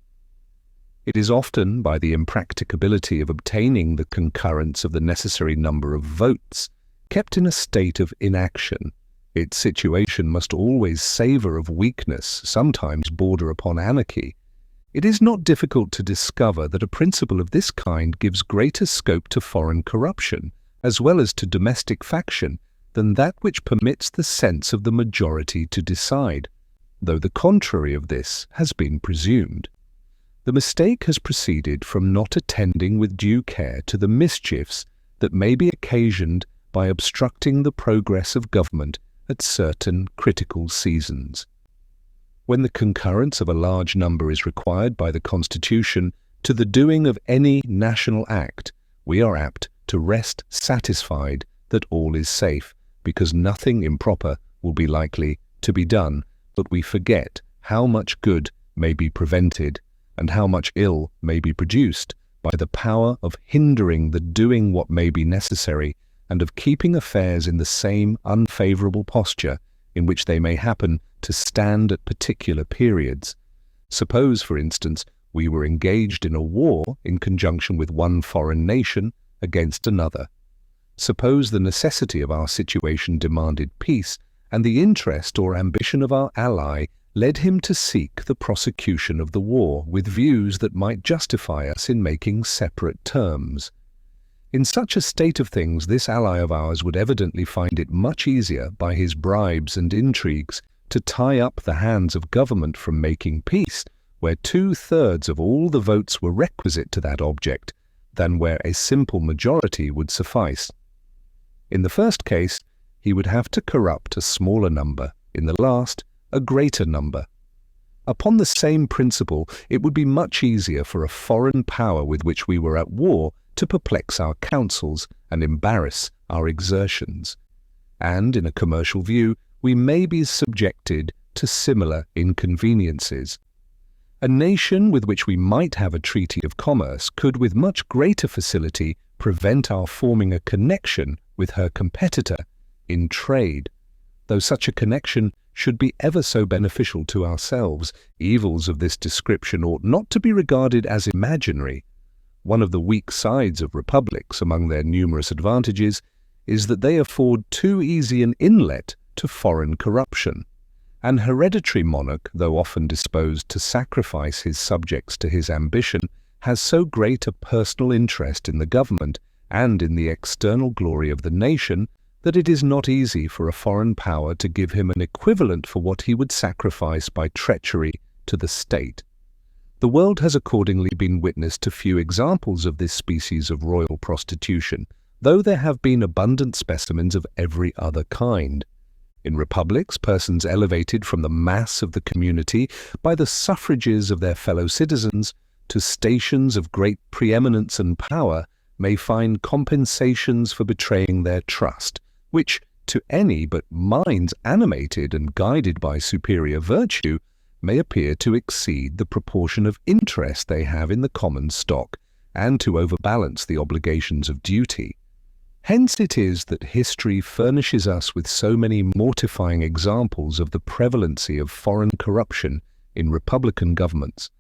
It is often by the impracticability of obtaining the concurrence of the necessary number of votes kept in a state of inaction. Its situation must always savour of weakness, sometimes border upon anarchy. It is not difficult to discover that a principle of this kind gives greater scope to foreign corruption, as well as to domestic faction, than that which permits the sense of the majority to decide, though the contrary of this has been presumed. The mistake has proceeded from not attending with due care to the mischiefs that may be occasioned by obstructing the progress of government at certain critical seasons. When the concurrence of a large number is required by the Constitution to the doing of any national act, we are apt to rest satisfied that all is safe, because nothing improper will be likely to be done, but we forget how much good may be prevented and how much ill may be produced by the power of hindering the doing what may be necessary and of keeping affairs in the same unfavourable posture in which they may happen to stand at particular periods. Suppose, for instance, we were engaged in a war in conjunction with one foreign nation against another. Suppose the necessity of our situation demanded peace, and the interest or ambition of our ally led him to seek the prosecution of the war with views that might justify us in making separate terms. In such a state of things, this ally of ours would evidently find it much easier by his bribes and intrigues to tie up the hands of government from making peace, where 2/3 of all the votes were requisite to that object, than where a simple majority would suffice. In the first case, he would have to corrupt a smaller number, in the last, a greater number. Upon the same principle, it would be much easier for a foreign power with which we were at war to perplex our counsels and embarrass our exertions. And, in a commercial view, we may be subjected to similar inconveniences. A nation with which we might have a treaty of commerce could with much greater facility prevent our forming a connection with her competitor in trade. Though such a connection should be ever so beneficial to ourselves, evils of this description ought not to be regarded as imaginary. One of the weak sides of republics, among their numerous advantages, is that they afford too easy an inlet to foreign corruption. An hereditary monarch, though often disposed to sacrifice his subjects to his ambition, has so great a personal interest in the government and in the external glory of the nation that it is not easy for a foreign power to give him an equivalent for what he would sacrifice by treachery to the state. The world has accordingly been witness to few examples of this species of royal prostitution, though there have been abundant specimens of every other kind. In republics, persons elevated from the mass of the community by the suffrages of their fellow citizens to stations of great preeminence and power may find compensations for betraying their trust, which, to any but minds animated and guided by superior virtue, may appear to exceed the proportion of interest they have in the common stock, and to overbalance the obligations of duty. Hence it is that history furnishes us with so many mortifying examples of the prevalency of foreign corruption in republican governments.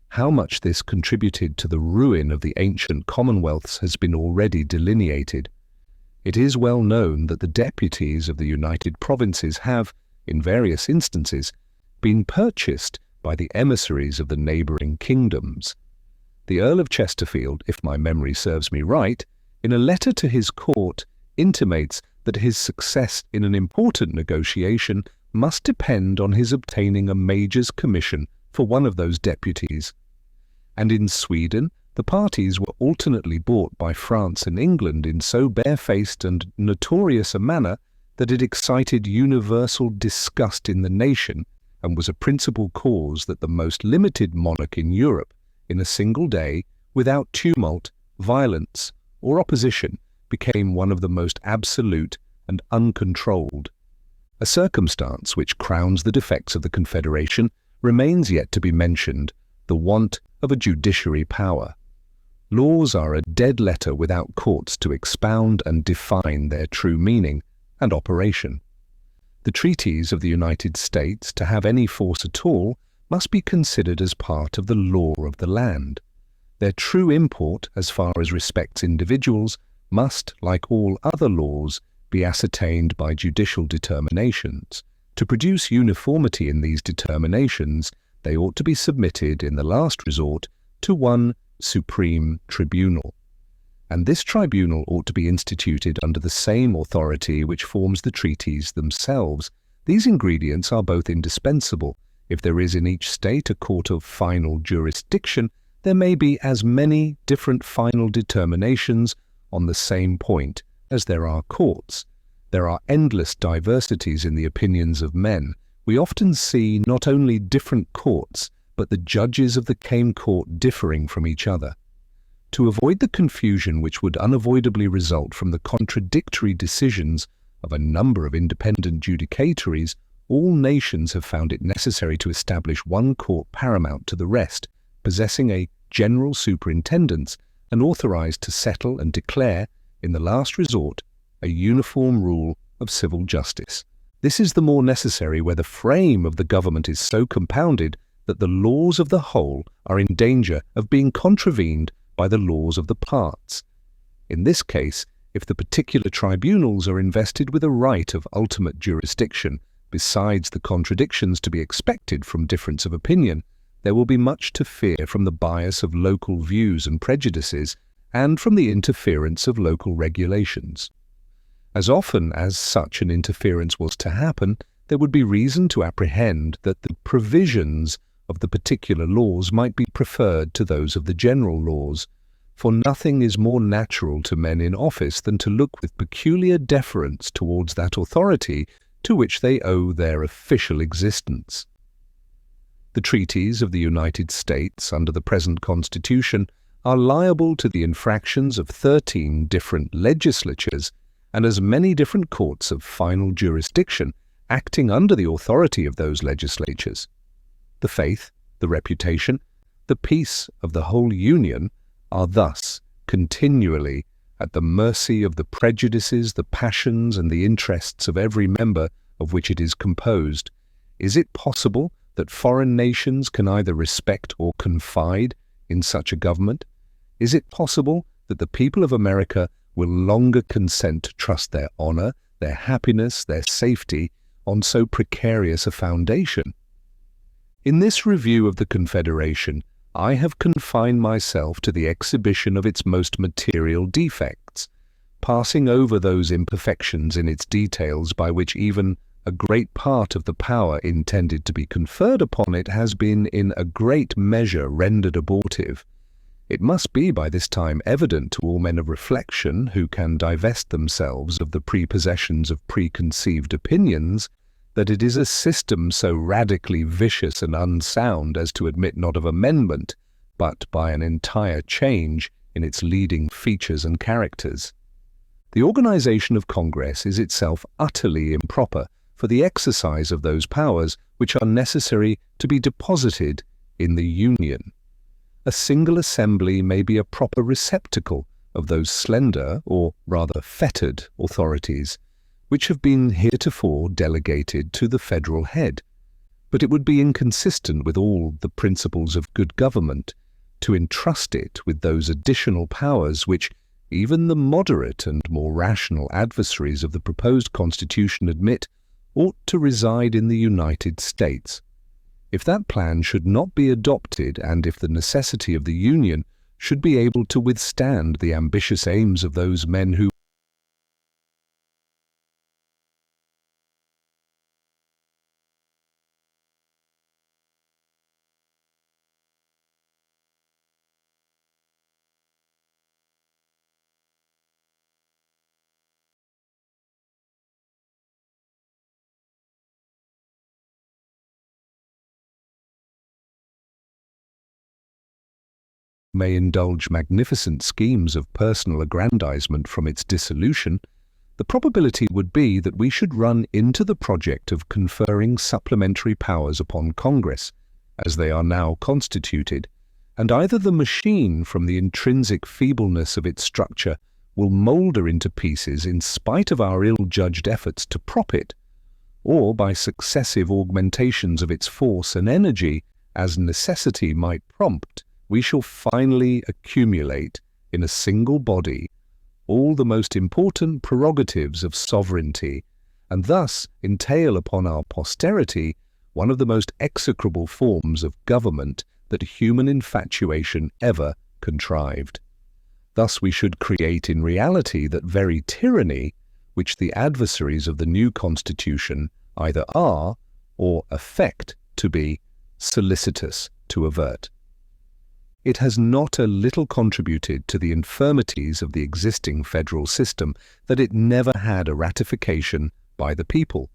How much this contributed to the ruin of the ancient commonwealths has been already delineated. It is well known that the deputies of the United Provinces have, in various instances, been purchased by the emissaries of the neighbouring kingdoms. The Earl of Chesterfield, if my memory serves me right, in a letter to his court, intimates that his success in an important negotiation must depend on his obtaining a major's commission for one of those deputies. And in Sweden, the parties were alternately bought by France and England in so barefaced and notorious a manner that it excited universal disgust in the nation, and was a principal cause that the most limited monarch in Europe, in a single day, without tumult, violence, or opposition, became one of the most absolute and uncontrolled. A circumstance which crowns the defects of the Confederation remains yet to be mentioned, the want of a judiciary power. Laws are a dead letter without courts to expound and define their true meaning and operation. The treaties of the United States, to have any force at all, must be considered as part of the law of the land. Their true import, as far as respects individuals, must, like all other laws, be ascertained by judicial determinations. To produce uniformity in these determinations, they ought to be submitted, in the last resort, to one supreme tribunal. And this tribunal ought to be instituted under the same authority which forms the treaties themselves. These ingredients are both indispensable. If there is in each state a court of final jurisdiction, there may be as many different final determinations on the same point as there are courts. There are endless diversities in the opinions of men. We often see not only different courts, but the judges of the same court differing from each other. To avoid the confusion which would unavoidably result from the contradictory decisions of a number of independent judicatories, all nations have found it necessary to establish one court paramount to the rest, possessing a general superintendence and authorized to settle and declare, in the last resort, a uniform rule of civil justice. This is the more necessary where the frame of the government is so compounded that the laws of the whole are in danger of being contravened by the laws of the parts. In this case, if the particular tribunals are invested with a right of ultimate jurisdiction, besides the contradictions to be expected from difference of opinion, there will be much to fear from the bias of local views and prejudices, and from the interference of local regulations. As often as such an interference was to happen, there would be reason to apprehend that the provisions of the particular laws might be preferred to those of the general laws, for nothing is more natural to men in office than to look with peculiar deference towards that authority to which they owe their official existence. The treaties of the United States under the present Constitution are liable to the infractions of 13 different legislatures and as many different courts of final jurisdiction acting under the authority of those legislatures. The faith, the reputation, the peace of the whole Union are thus continually at the mercy of the prejudices, the passions, and the interests of every member of which it is composed. Is it possible that foreign nations can either respect or confide in such a government? Is it possible that the people of America will longer consent to trust their honor, their happiness, their safety on so precarious a foundation? In this review of the Confederation, I have confined myself to the exhibition of its most material defects, passing over those imperfections in its details by which even a great part of the power intended to be conferred upon it has been in a great measure rendered abortive. It must be by this time evident to all men of reflection who can divest themselves of the prepossessions of preconceived opinions that it is a system so radically vicious and unsound as to admit not of amendment, but by an entire change in its leading features and characters. The organization of Congress is itself utterly improper for the exercise of those powers which are necessary to be deposited in the Union. A single assembly may be a proper receptacle of those slender, or rather fettered, authorities which have been heretofore delegated to the federal head, but it would be inconsistent with all the principles of good government to entrust it with those additional powers which even the moderate and more rational adversaries of the proposed Constitution admit ought to reside in the United States. If that plan should not be adopted, and if the necessity of the Union should be able to withstand the ambitious aims of those men who may indulge magnificent schemes of personal aggrandizement from its dissolution, the probability would be that we should run into the project of conferring supplementary powers upon Congress, as they are now constituted, and either the machine, from the intrinsic feebleness of its structure, will moulder into pieces in spite of our ill-judged efforts to prop it, or by successive augmentations of its force and energy, as necessity might prompt, we shall finally accumulate in a single body all the most important prerogatives of sovereignty, and thus entail upon our posterity one of the most execrable forms of government that human infatuation ever contrived. Thus we should create in reality that very tyranny which the adversaries of the new Constitution either are or affect to be solicitous to avert. It has not a little contributed to the infirmities of the existing federal system that it never had a ratification by the people,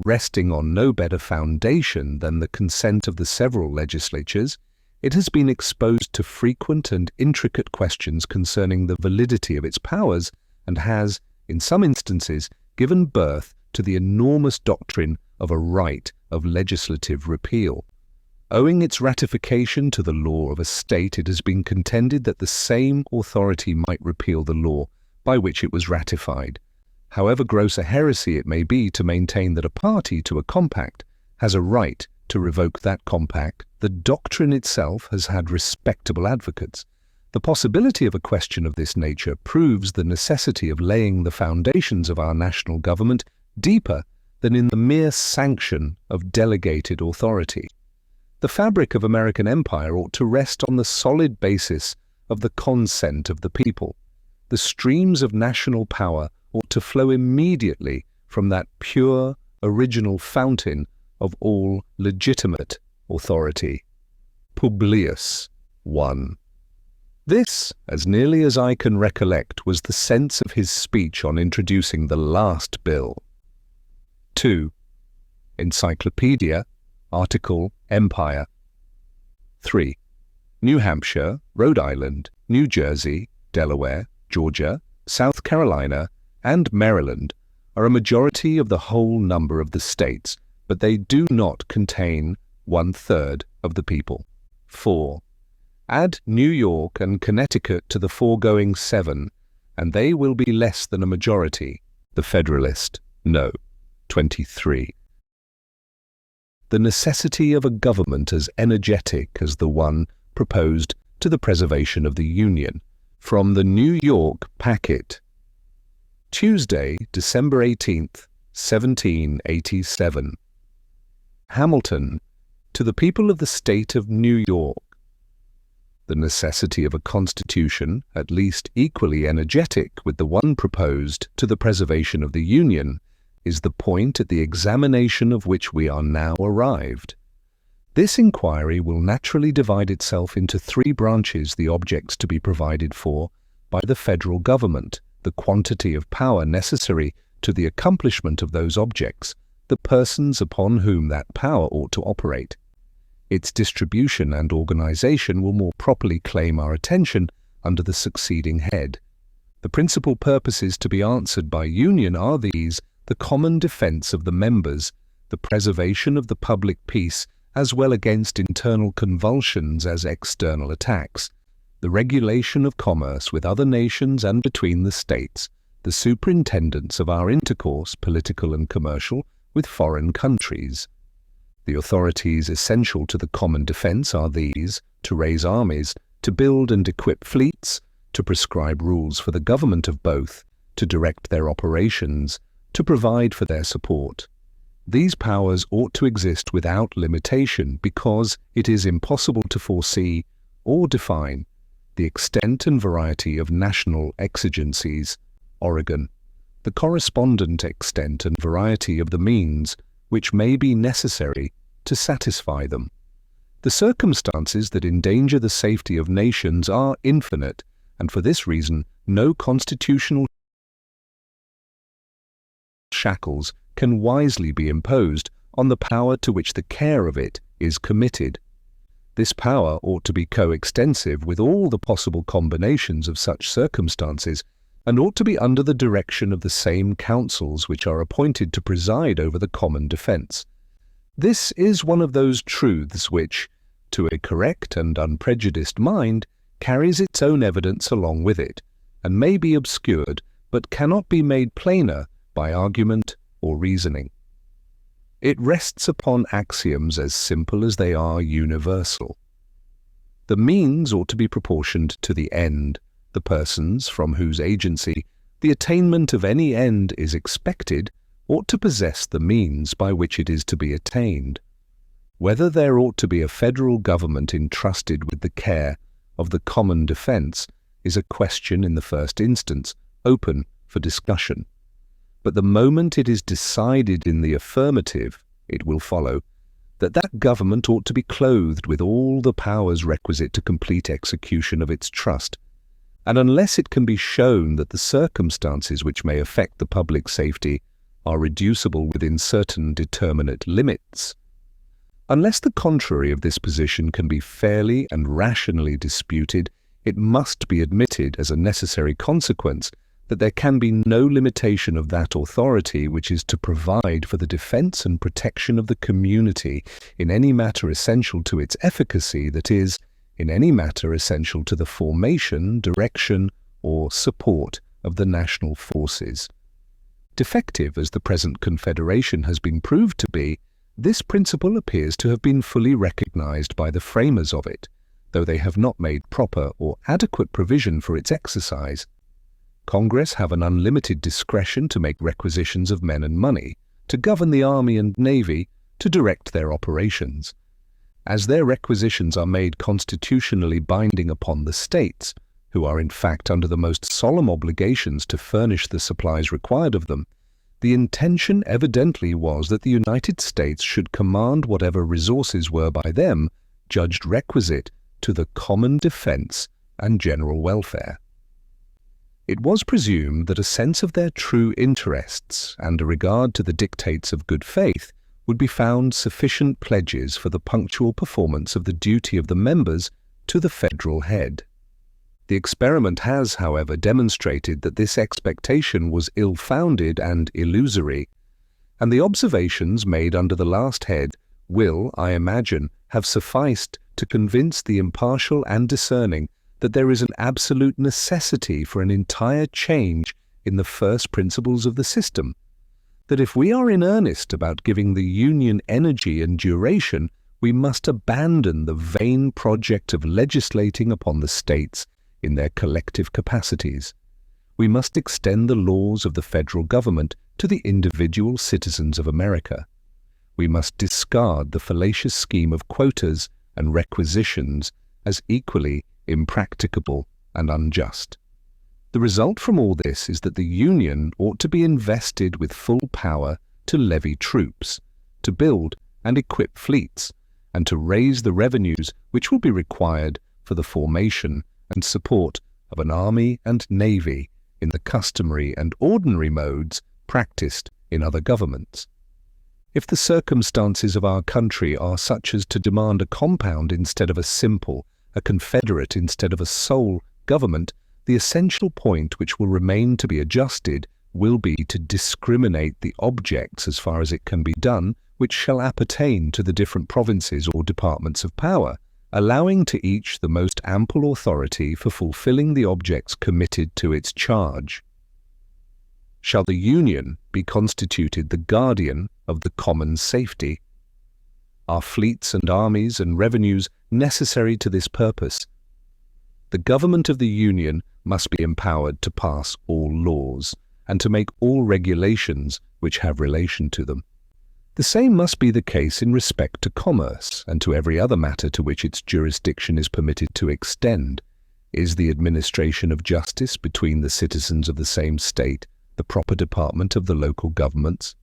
resting on no better foundation than the consent of the several legislatures. It has been exposed to frequent and intricate questions concerning the validity of its powers, and has, in some instances, given birth to the enormous doctrine of a right of legislative repeal. Owing its ratification to the law of a state, it has been contended that the same authority might repeal the law by which it was ratified. However gross a heresy it may be to maintain that a party to a compact has a right to revoke that compact, the doctrine itself has had respectable advocates. The possibility of a question of this nature proves the necessity of laying the foundations of our national government deeper than in the mere sanction of delegated authority. The fabric of American empire ought to rest on the solid basis of the consent of the people. The streams of national power ought to flow immediately from that pure, original fountain of all legitimate authority. Publius 1. This, as nearly as I can recollect, was the sense of his speech on introducing the last bill. 2. Encyclopedia, Article Empire. 3. New Hampshire, Rhode Island, New Jersey, Delaware, Georgia, South Carolina, and Maryland are a majority of the whole number of the states, but they do not contain 1/3 of the people. 4. Add New York and Connecticut to the foregoing 7, and they will be less than a majority. The Federalist, no. 23. The necessity of a government as energetic as the one proposed to the preservation of the Union. From the New York Packet. Tuesday, December 18th, 1787. Hamilton, to the people of the state of New York. The necessity of a constitution, at least equally energetic with the one proposed to the preservation of the Union, is the point at the examination of which we are now arrived. This inquiry will naturally divide itself into 3 branches: the objects to be provided for by the federal government, the quantity of power necessary to the accomplishment of those objects, the persons upon whom that power ought to operate. Its distribution and organization will more properly claim our attention under the succeeding head. The principal purposes to be answered by union are these: the common defense of the members, the preservation of the public peace as well against internal convulsions as external attacks, the regulation of commerce with other nations and between the states, the superintendence of our intercourse, political and commercial, with foreign countries. The authorities essential to the common defense are these: to raise armies, to build and equip fleets, to prescribe rules for the government of both, to direct their operations, to provide for their support. These powers ought to exist without limitation, because it is impossible to foresee or define the extent and variety of national exigencies. Oregon. The correspondent extent and variety of the means which may be necessary to satisfy them. The circumstances that endanger the safety of nations are infinite, and for this reason no constitutional shackles can wisely be imposed on the power to which the care of it is committed. This power ought to be coextensive with all the possible combinations of such circumstances, and ought to be under the direction of the same councils which are appointed to preside over the common defense. This is one of those truths which, to a correct and unprejudiced mind, carries its own evidence along with it, and may be obscured, but cannot be made plainer by argument or reasoning. It rests upon axioms as simple as they are universal. The means ought to be proportioned to the end. The persons from whose agency the attainment of any end is expected ought to possess the means by which it is to be attained. Whether there ought to be a federal government entrusted with the care of the common defense is a question in the first instance open for discussion. But the moment it is decided in the affirmative, it will follow that that government ought to be clothed with all the powers requisite to complete execution of its trust. And unless it can be shown that the circumstances which may affect the public safety are reducible within certain determinate limits, unless the contrary of this position can be fairly and rationally disputed, it must be admitted as a necessary consequence that there can be no limitation of that authority which is to provide for the defense and protection of the community in any matter essential to its efficacy, that is, in any matter essential to the formation, direction, or support of the national forces. Defective as the present Confederation has been proved to be, this principle appears to have been fully recognized by the framers of it, though they have not made proper or adequate provision for its exercise. Congress have an unlimited discretion to make requisitions of men and money, to govern the army and navy, to direct their operations. As their requisitions are made constitutionally binding upon the states, who are in fact under the most solemn obligations to furnish the supplies required of them, the intention evidently was that the United States should command whatever resources were by them judged requisite to the common defense and general welfare. It was presumed that a sense of their true interests and a regard to the dictates of good faith would be found sufficient pledges for the punctual performance of the duty of the members to the federal head. The experiment has, however, demonstrated that this expectation was ill-founded and illusory, and the observations made under the last head will, I imagine, have sufficed to convince the impartial and discerning that there is an absolute necessity for an entire change in the first principles of the system, that if we are in earnest about giving the Union energy and duration, we must abandon the vain project of legislating upon the states in their collective capacities. We must extend the laws of the federal government to the individual citizens of America. We must discard the fallacious scheme of quotas and requisitions as equally impracticable and unjust. The result from all this is that the Union ought to be invested with full power to levy troops, to build and equip fleets, and to raise the revenues which will be required for the formation and support of an army and navy in the customary and ordinary modes practiced in other governments. If the circumstances of our country are such as to demand a compound instead of a simple, a confederate instead of a sole government, the essential point which will remain to be adjusted will be to discriminate the objects as far as it can be done, which shall appertain to the different provinces or departments of power, allowing to each the most ample authority for fulfilling the objects committed to its charge. Shall the Union be constituted the guardian of the common safety? Are fleets and armies and revenues necessary to this purpose? The government of the Union must be empowered to pass all laws and to make all regulations which have relation to them. The same must be the case in respect to commerce and to every other matter to which its jurisdiction is permitted to extend. Is the administration of justice between the citizens of the same state the proper department of the local governments?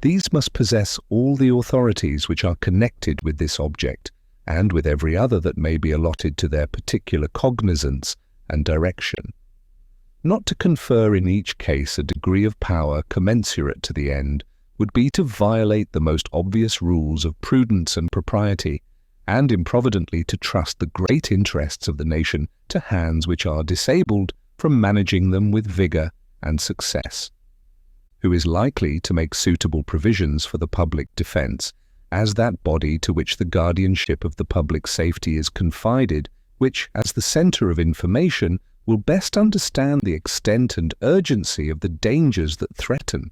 These must possess all the authorities which are connected with this object, and with every other that may be allotted to their particular cognizance and direction. Not to confer in each case a degree of power commensurate to the end would be to violate the most obvious rules of prudence and propriety, and improvidently to trust the great interests of the nation to hands which are disabled from managing them with vigour and success. Who is likely to make suitable provisions for the public defence, as that body to which the guardianship of the public safety is confided, which, as the centre of information, will best understand the extent and urgency of the dangers that threaten?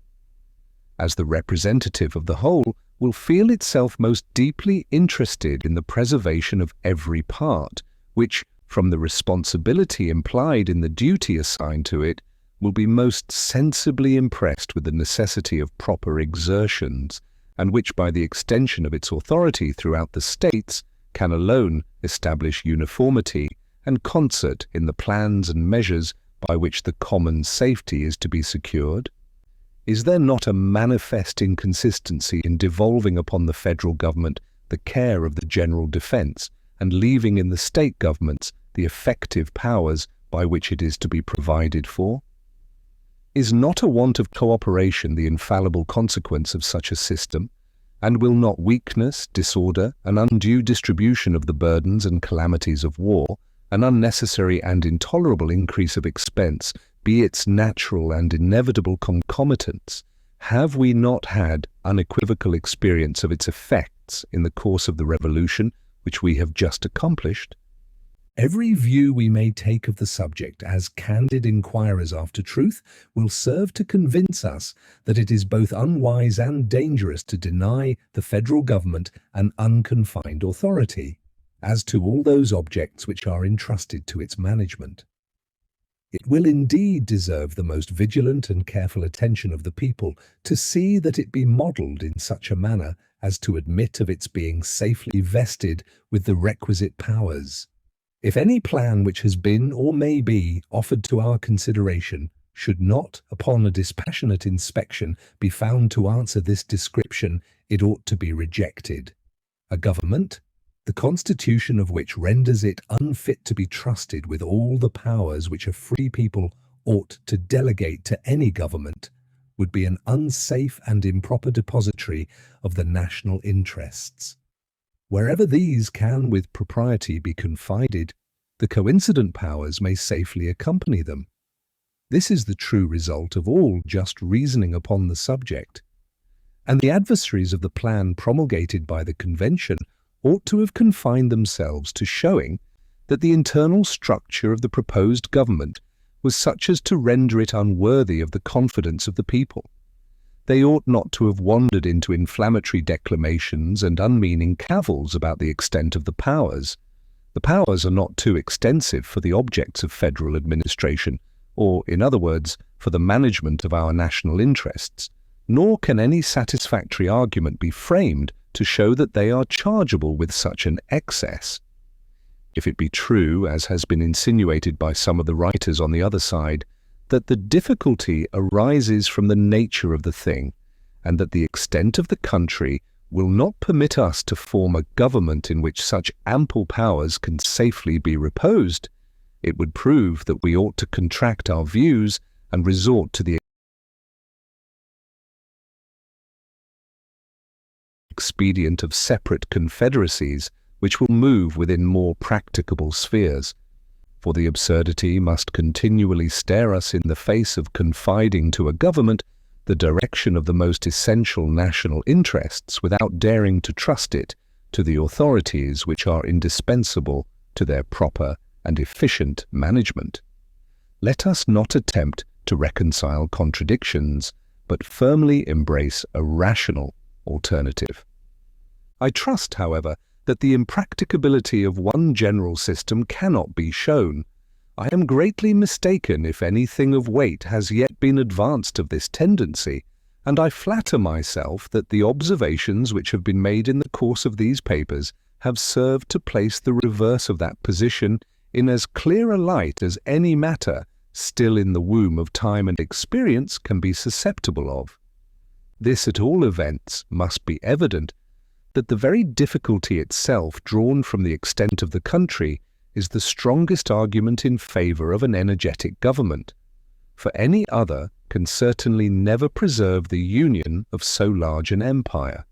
As the representative of the whole, will feel itself most deeply interested in the preservation of every part, which, from the responsibility implied in the duty assigned to it, will be most sensibly impressed with the necessity of proper exertions, and which by the extension of its authority throughout the states can alone establish uniformity and concert in the plans and measures by which the common safety is to be secured? Is there not a manifest inconsistency in devolving upon the federal government the care of the general defence, and leaving in the state governments the effective powers by which it is to be provided for? Is not a want of cooperation the infallible consequence of such a system? And will not weakness, disorder, an undue distribution of the burdens and calamities of war, an unnecessary and intolerable increase of expense, be its natural and inevitable concomitants? Have we not had unequivocal experience of its effects in the course of the revolution which we have just accomplished? Every view we may take of the subject as candid inquirers after truth will serve to convince us that it is both unwise and dangerous to deny the federal government an unconfined authority as to all those objects which are entrusted to its management. It will indeed deserve the most vigilant and careful attention of the people to see that it be modelled in such a manner as to admit of its being safely vested with the requisite powers. If any plan which has been or may be offered to our consideration should not, upon a dispassionate inspection, be found to answer this description, it ought to be rejected. A government, the constitution of which renders it unfit to be trusted with all the powers which a free people ought to delegate to any government, would be an unsafe and improper depository of the national interests. Wherever these can with propriety be confided, the coincident powers may safely accompany them. This is the true result of all just reasoning upon the subject. and the adversaries of the plan promulgated by the convention ought to have confined themselves to showing that the internal structure of the proposed government was such as to render it unworthy of the confidence of the people. They ought not to have wandered into inflammatory declamations and unmeaning cavils about the extent of the powers. The powers are not too extensive for the objects of federal administration, or, in other words, for the management of our national interests, nor can any satisfactory argument be framed to show that they are chargeable with such an excess. If it be true, as has been insinuated by some of the writers on the other side, that the difficulty arises from the nature of the thing, and that the extent of the country will not permit us to form a government in which such ample powers can safely be reposed, it would prove that we ought to contract our views and resort to the expedient of separate confederacies which will move within more practicable spheres. For the absurdity must continually stare us in the face of confiding to a government the direction of the most essential national interests without daring to trust it to the authorities which are indispensable to their proper and efficient management. Let us not attempt to reconcile contradictions, but firmly embrace a rational alternative. I trust, however, that the impracticability of one general system cannot be shown. I am greatly mistaken if anything of weight has yet been advanced of this tendency, and I flatter myself that the observations which have been made in the course of these papers have served to place the reverse of that position in as clear a light as any matter still in the womb of time and experience can be susceptible of. This, at all events, must be evident, that the very difficulty itself drawn from the extent of the country is the strongest argument in favour of an energetic government, for any other can certainly never preserve the union of so large an empire.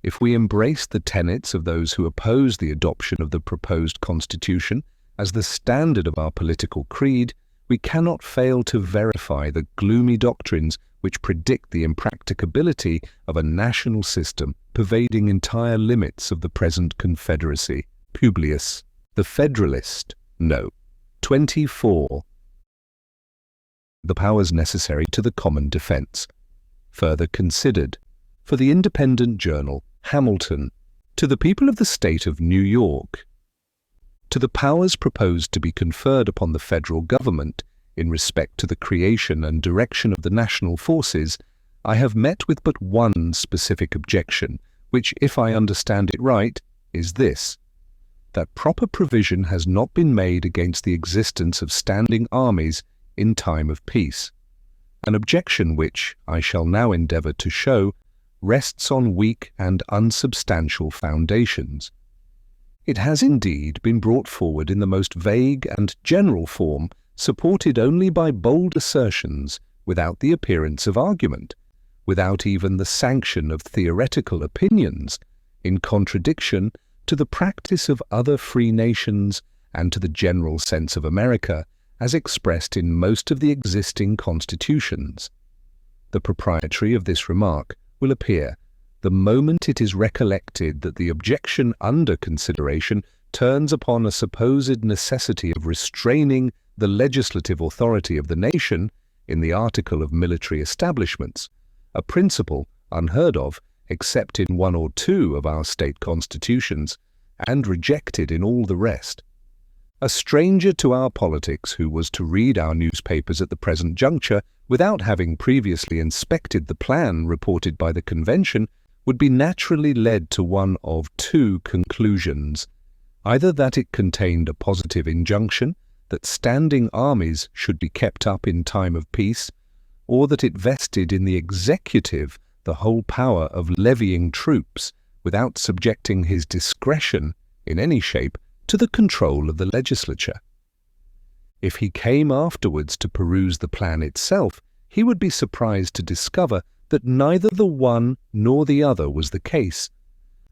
If we embrace the tenets of those who oppose the adoption of the proposed constitution as the standard of our political creed, we cannot fail to verify the gloomy doctrines which predict the impracticability of a national system pervading entire limits of the present confederacy. Publius, the Federalist, No. 24. The powers necessary to the common defence. Further considered. For the Independent Journal, Hamilton, to the people of the state of New York. To the powers proposed to be conferred upon the federal government in respect to the creation and direction of the national forces, I have met with but one specific objection, which, if I understand it right, is this: that proper provision has not been made against the existence of standing armies in time of peace, an objection which, I shall now endeavour to show, rests on weak and unsubstantial foundations. It has indeed been brought forward in the most vague and general form, supported only by bold assertions, without the appearance of argument, without even the sanction of theoretical opinions, in contradiction to the practice of other free nations and to the general sense of America, as expressed in most of the existing constitutions. The propriety of this remark will appear the moment it is recollected that the objection under consideration turns upon a supposed necessity of restraining the legislative authority of the nation in the article of military establishments, a principle unheard of except in one or two of our state constitutions, and rejected in all the rest. A stranger to our politics who was to read our newspapers at the present juncture without having previously inspected the plan reported by the convention would be naturally led to one of two conclusions: either that it contained a positive injunction that standing armies should be kept up in time of peace, or that it vested in the executive the whole power of levying troops without subjecting his discretion in any shape to the control of the legislature. If he came afterwards to peruse the plan itself, he would be surprised to discover that neither the one nor the other was the case,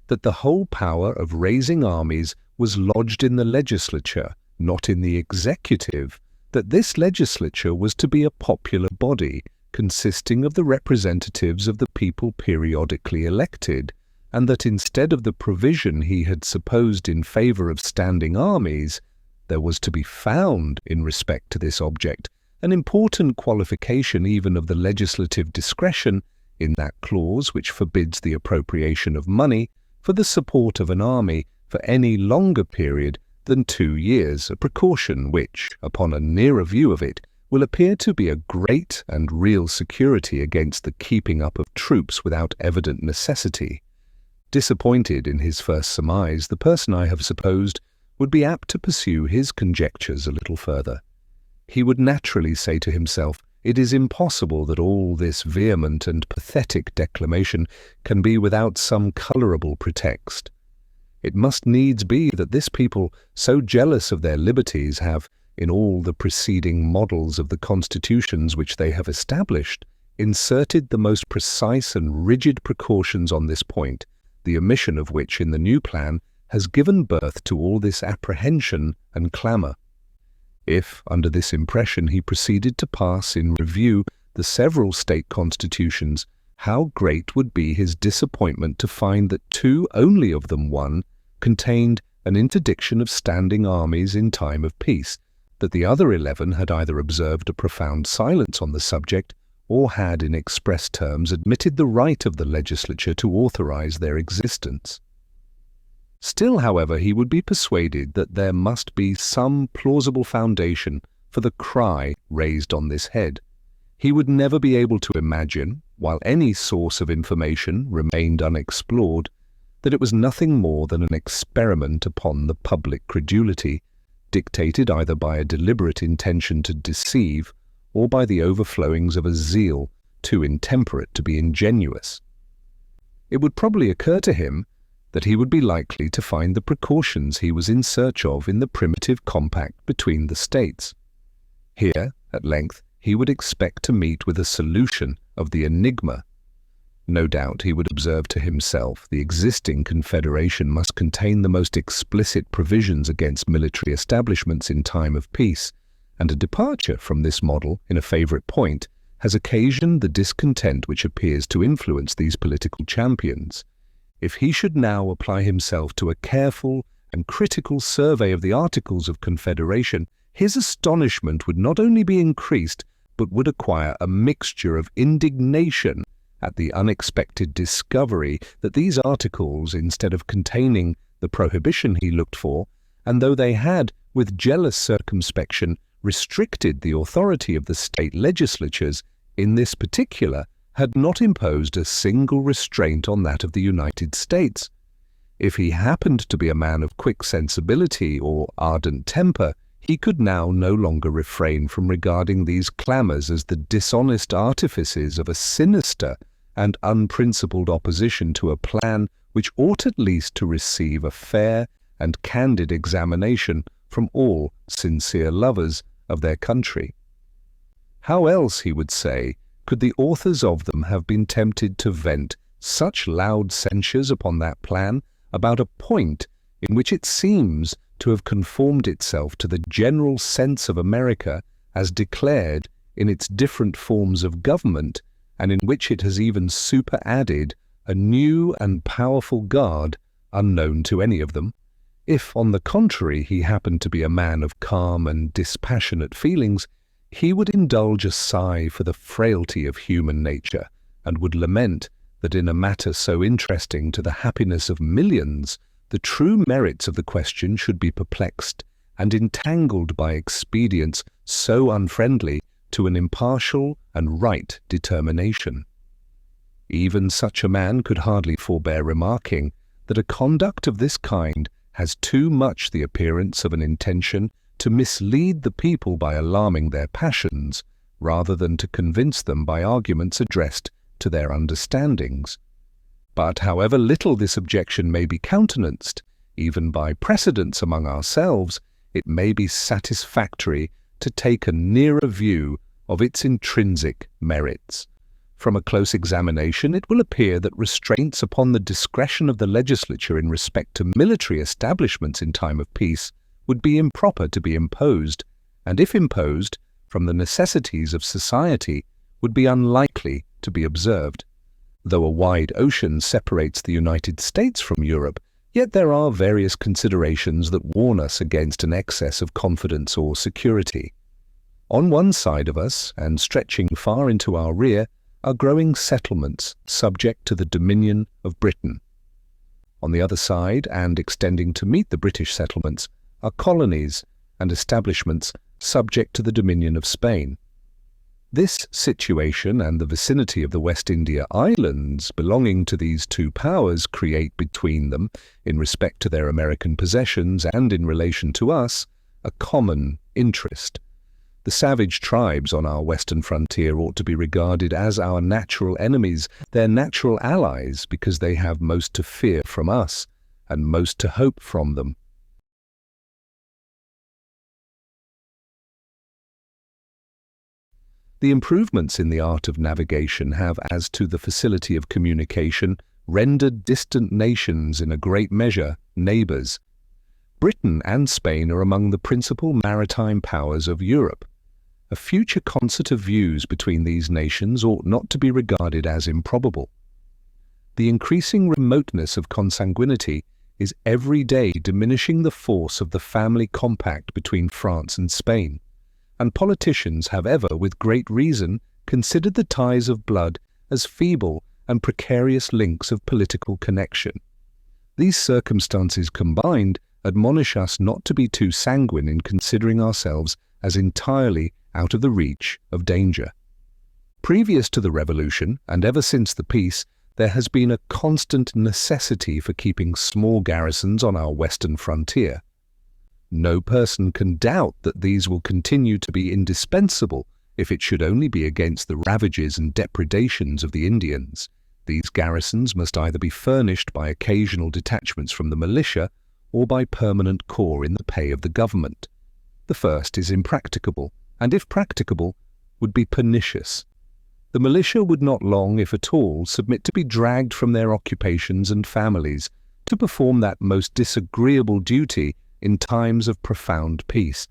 that the whole power of raising armies was lodged in the legislature, not in the executive, that this legislature was to be a popular body, consisting of the representatives of the people periodically elected, and that instead of the provision he had supposed in favour of standing armies, there was to be found, in respect to this object, an important qualification even of the legislative discretion in that clause which forbids the appropriation of money for the support of an army for any longer period than 2 years, a precaution which, upon a nearer view of it, will appear to be a great and real security against the keeping up of troops without evident necessity. Disappointed in his first surmise, the person I have supposed would be apt to pursue his conjectures a little further. He would naturally say to himself, it is impossible that all this vehement and pathetic declamation can be without some colourable pretext. It must needs be that this people, so jealous of their liberties, have, in all the preceding models of the constitutions which they have established, inserted the most precise and rigid precautions on this point, the omission of which in the new plan has given birth to all this apprehension and clamour. If, under this impression, he proceeded to pass in review the several state constitutions, how great would be his disappointment to find that 2 only of them, 1, contained an interdiction of standing armies in time of peace, that the other 11 had either observed a profound silence on the subject, or had in express terms admitted the right of the legislature to authorize their existence. Still, however, he would be persuaded that there must be some plausible foundation for the cry raised on this head. He would never be able to imagine, while any source of information remained unexplored, that it was nothing more than an experiment upon the public credulity, dictated either by a deliberate intention to deceive or by the overflowings of a zeal too intemperate to be ingenuous. It would probably occur to him that he would be likely to find the precautions he was in search of in the primitive compact between the states. Here, at length, he would expect to meet with a solution of the enigma. No doubt he would observe to himself the existing confederation must contain the most explicit provisions against military establishments in time of peace, and a departure from this model in a favourite point has occasioned the discontent which appears to influence these political champions. If he should now apply himself to a careful and critical survey of the Articles of Confederation, his astonishment would not only be increased, but would acquire a mixture of indignation at the unexpected discovery that these articles, instead of containing the prohibition he looked for, and though they had, with jealous circumspection, restricted the authority of the state legislatures, in this particular had not imposed a single restraint on that of the United States. If he happened to be a man of quick sensibility or ardent temper, he could now no longer refrain from regarding these clamours as the dishonest artifices of a sinister and unprincipled opposition to a plan which ought at least to receive a fair and candid examination from all sincere lovers of their country. How else, he would say, could the authors of them have been tempted to vent such loud censures upon that plan about a point in which it seems to have conformed itself to the general sense of America as declared in its different forms of government, and in which it has even superadded a new and powerful guard unknown to any of them? If, on the contrary, he happened to be a man of calm and dispassionate feelings, he would indulge a sigh for the frailty of human nature, and would lament that in a matter so interesting to the happiness of millions, the true merits of the question should be perplexed and entangled by expedients so unfriendly to an impartial and right determination. Even such a man could hardly forbear remarking that a conduct of this kind has too much the appearance of an intention to mislead the people by alarming their passions, rather than to convince them by arguments addressed to their understandings. But however little this objection may be countenanced, even by precedents among ourselves, it may be satisfactory to take a nearer view of its intrinsic merits. From a close examination, it will appear that restraints upon the discretion of the legislature in respect to military establishments in time of peace would be improper to be imposed, and if imposed, from the necessities of society, would be unlikely to be observed. Though a wide ocean separates the United States from Europe, yet there are various considerations that warn us against an excess of confidence or security. On one side of us, and stretching far into our rear, are growing settlements subject to the dominion of Britain. On the other side, and extending to meet the British settlements, are colonies and establishments subject to the dominion of Spain. This situation and the vicinity of the West India Islands belonging to these two powers create between them, in respect to their American possessions and in relation to us, a common interest. The savage tribes on our western frontier ought to be regarded as our natural enemies, their natural allies, because they have most to fear from us and most to hope from them. The improvements in the art of navigation have, as to the facility of communication, rendered distant nations in a great measure neighbours. Britain and Spain are among the principal maritime powers of Europe. A future concert of views between these nations ought not to be regarded as improbable. The increasing remoteness of consanguinity is every day diminishing the force of the family compact between France and Spain, and politicians have ever, with great reason, considered the ties of blood as feeble and precarious links of political connection. These circumstances combined admonish us not to be too sanguine in considering ourselves as entirely out of the reach of danger. Previous to the Revolution, and ever since the peace, there has been a constant necessity for keeping small garrisons on our western frontier. No person can doubt that these will continue to be indispensable if it should only be against the ravages and depredations of the Indians. These garrisons must either be furnished by occasional detachments from the militia or by permanent corps in the pay of the government. The first is impracticable, and if practicable, would be pernicious. The militia would not long, if at all, submit to be dragged from their occupations and families to perform that most disagreeable duty in times of profound peace.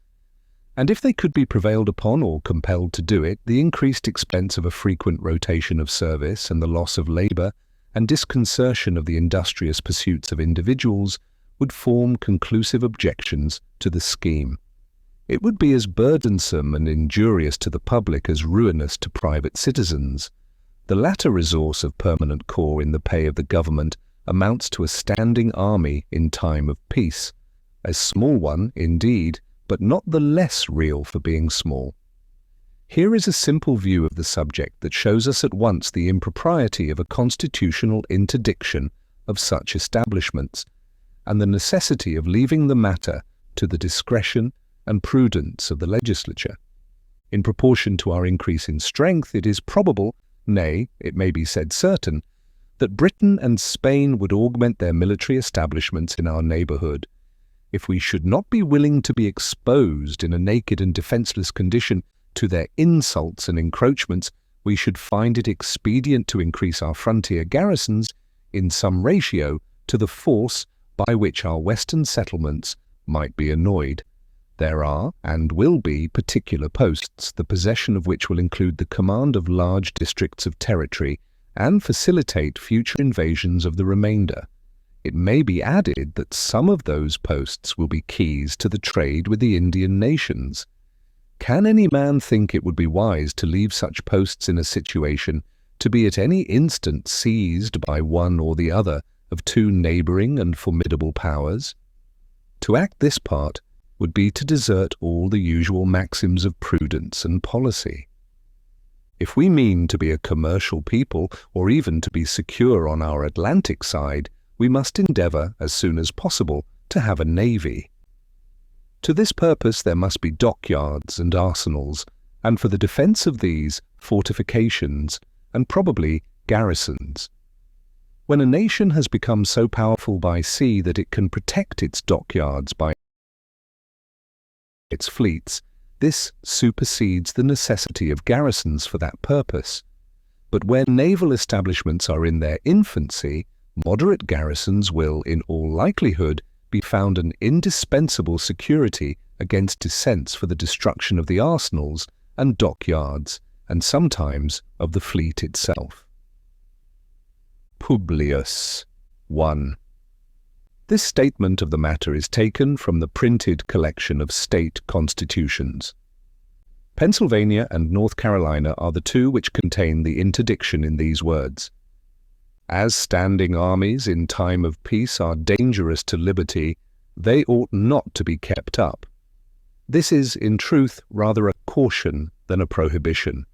And if they could be prevailed upon or compelled to do it, the increased expense of a frequent rotation of service and the loss of labour and disconcertion of the industrious pursuits of individuals would form conclusive objections to the scheme. It would be as burdensome and injurious to the public as ruinous to private citizens. The latter resource of permanent corps in the pay of the government amounts to a standing army in time of peace. A small one, indeed, but not the less real for being small. Here is a simple view of the subject that shows us at once the impropriety of a constitutional interdiction of such establishments, and the necessity of leaving the matter to the discretion and prudence of the legislature. In proportion to our increase in strength, it is probable, nay, it may be said certain, that Britain and Spain would augment their military establishments in our neighbourhood. If we should not be willing to be exposed in a naked and defenceless condition to their insults and encroachments, we should find it expedient to increase our frontier garrisons in some ratio to the force by which our western settlements might be annoyed. There are, and will be, particular posts, the possession of which will include the command of large districts of territory and facilitate future invasions of the remainder. It may be added that some of those posts will be keys to the trade with the Indian nations. Can any man think it would be wise to leave such posts in a situation to be at any instant seized by one or the other of two neighbouring and formidable powers? To act this part would be to desert all the usual maxims of prudence and policy. If we mean to be a commercial people, or even to be secure on our Atlantic side, we must endeavour, as soon as possible, to have a navy. To this purpose there must be dockyards and arsenals, and for the defence of these, fortifications, and probably garrisons. When a nation has become so powerful by sea that it can protect its dockyards by its fleets, this supersedes the necessity of garrisons for that purpose. But when naval establishments are in their infancy, moderate garrisons will, in all likelihood, be found an indispensable security against descents for the destruction of the arsenals and dockyards and sometimes of the fleet itself. Publius 1. This statement of the matter is taken from the printed collection of state constitutions. Pennsylvania and North Carolina are the two which contain the interdiction in these words. As standing armies in time of peace are dangerous to liberty, they ought not to be kept up. This is, in truth, rather a caution than a prohibition.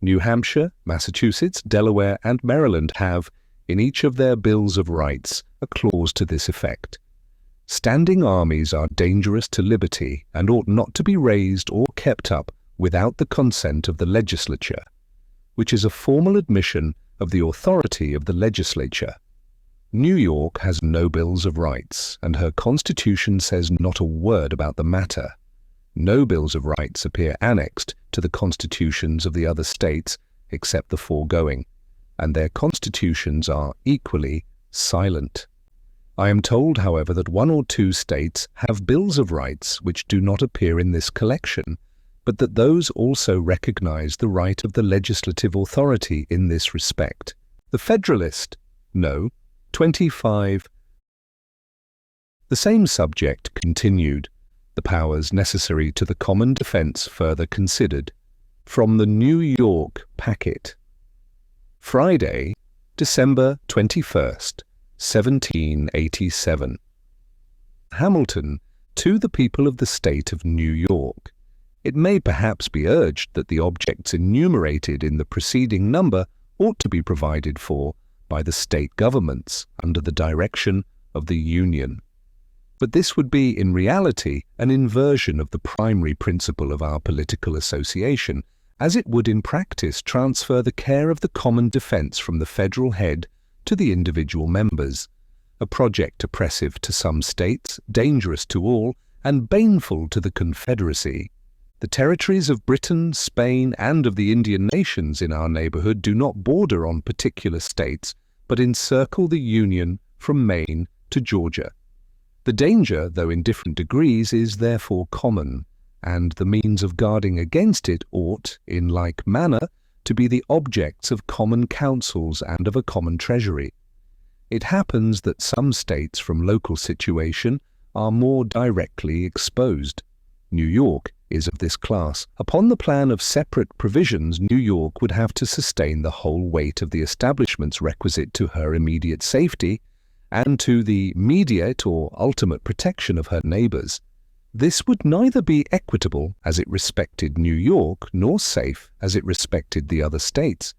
New Hampshire, Massachusetts, Delaware, and Maryland have, in each of their Bills of Rights, a clause to this effect. Standing armies are dangerous to liberty and ought not to be raised or kept up without the consent of the legislature, which is a formal admission of the authority of the legislature. New York has no Bills of Rights, and her constitution says not a word about the matter. No Bills of Rights appear annexed to the constitutions of the other states except the foregoing, and their constitutions are equally silent. I am told, however, that one or two states have Bills of Rights which do not appear in this collection, but that those also recognize the right of the legislative authority in this respect. The Federalist, No. 25. The same subject continued, the powers necessary to the common defense further considered, from the New York packet. Friday, December 21st, 1787. Hamilton, to the people of the state of New York. It may perhaps be urged that the objects enumerated in the preceding number ought to be provided for by the state governments under the direction of the Union. But this would be in reality an inversion of the primary principle of our political association, as it would in practice transfer the care of the common defense from the federal head to the individual members, a project oppressive to some states, dangerous to all, and baneful to the Confederacy. The territories of Britain, Spain, and of the Indian nations in our neighborhood do not border on particular states, but encircle the Union from Maine to Georgia. The danger, though in different degrees, is therefore common, and the means of guarding against it ought, in like manner, to be the objects of common councils and of a common treasury. It happens that some states from local situation are more directly exposed. New York is of this class. Upon the plan of separate provisions, New York would have to sustain the whole weight of the establishments requisite to her immediate safety and to the mediate or ultimate protection of her neighbors. This would neither be equitable as it respected New York, nor safe as it respected the other states.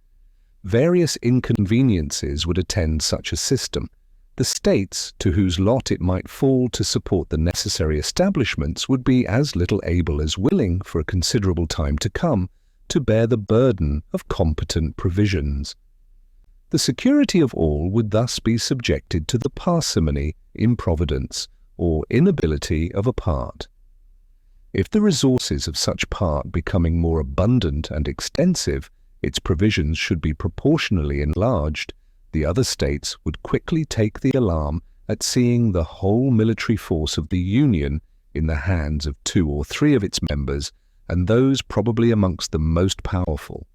Various inconveniences would attend such a system. The states, to whose lot it might fall to support the necessary establishments, would be as little able as willing, for a considerable time to come, to bear the burden of competent provisions. The security of all would thus be subjected to the parsimony, improvidence, or inability of a part. If the resources of such part becoming more abundant and extensive, its provisions should be proportionally enlarged, the other states would quickly take the alarm at seeing the whole military force of the Union in the hands of 2 or 3 of its members, and those probably amongst the most powerful.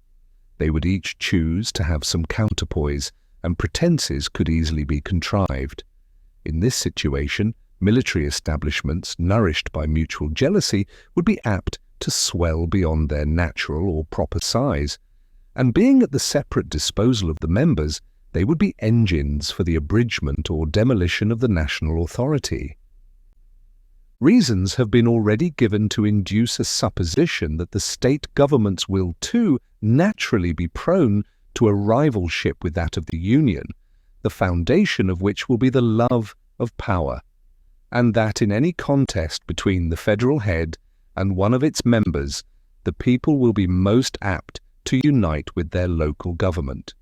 They would each choose to have some counterpoise, and pretenses could easily be contrived. In this situation, military establishments, nourished by mutual jealousy, would be apt to swell beyond their natural or proper size, and being at the separate disposal of the members, they would be engines for the abridgment or demolition of the national authority. Reasons have been already given to induce a supposition that the state governments will too naturally be prone to a rivalship with that of the Union, the foundation of which will be the love of power, and that in any contest between the federal head and one of its members, the people will be most apt to unite with their local government.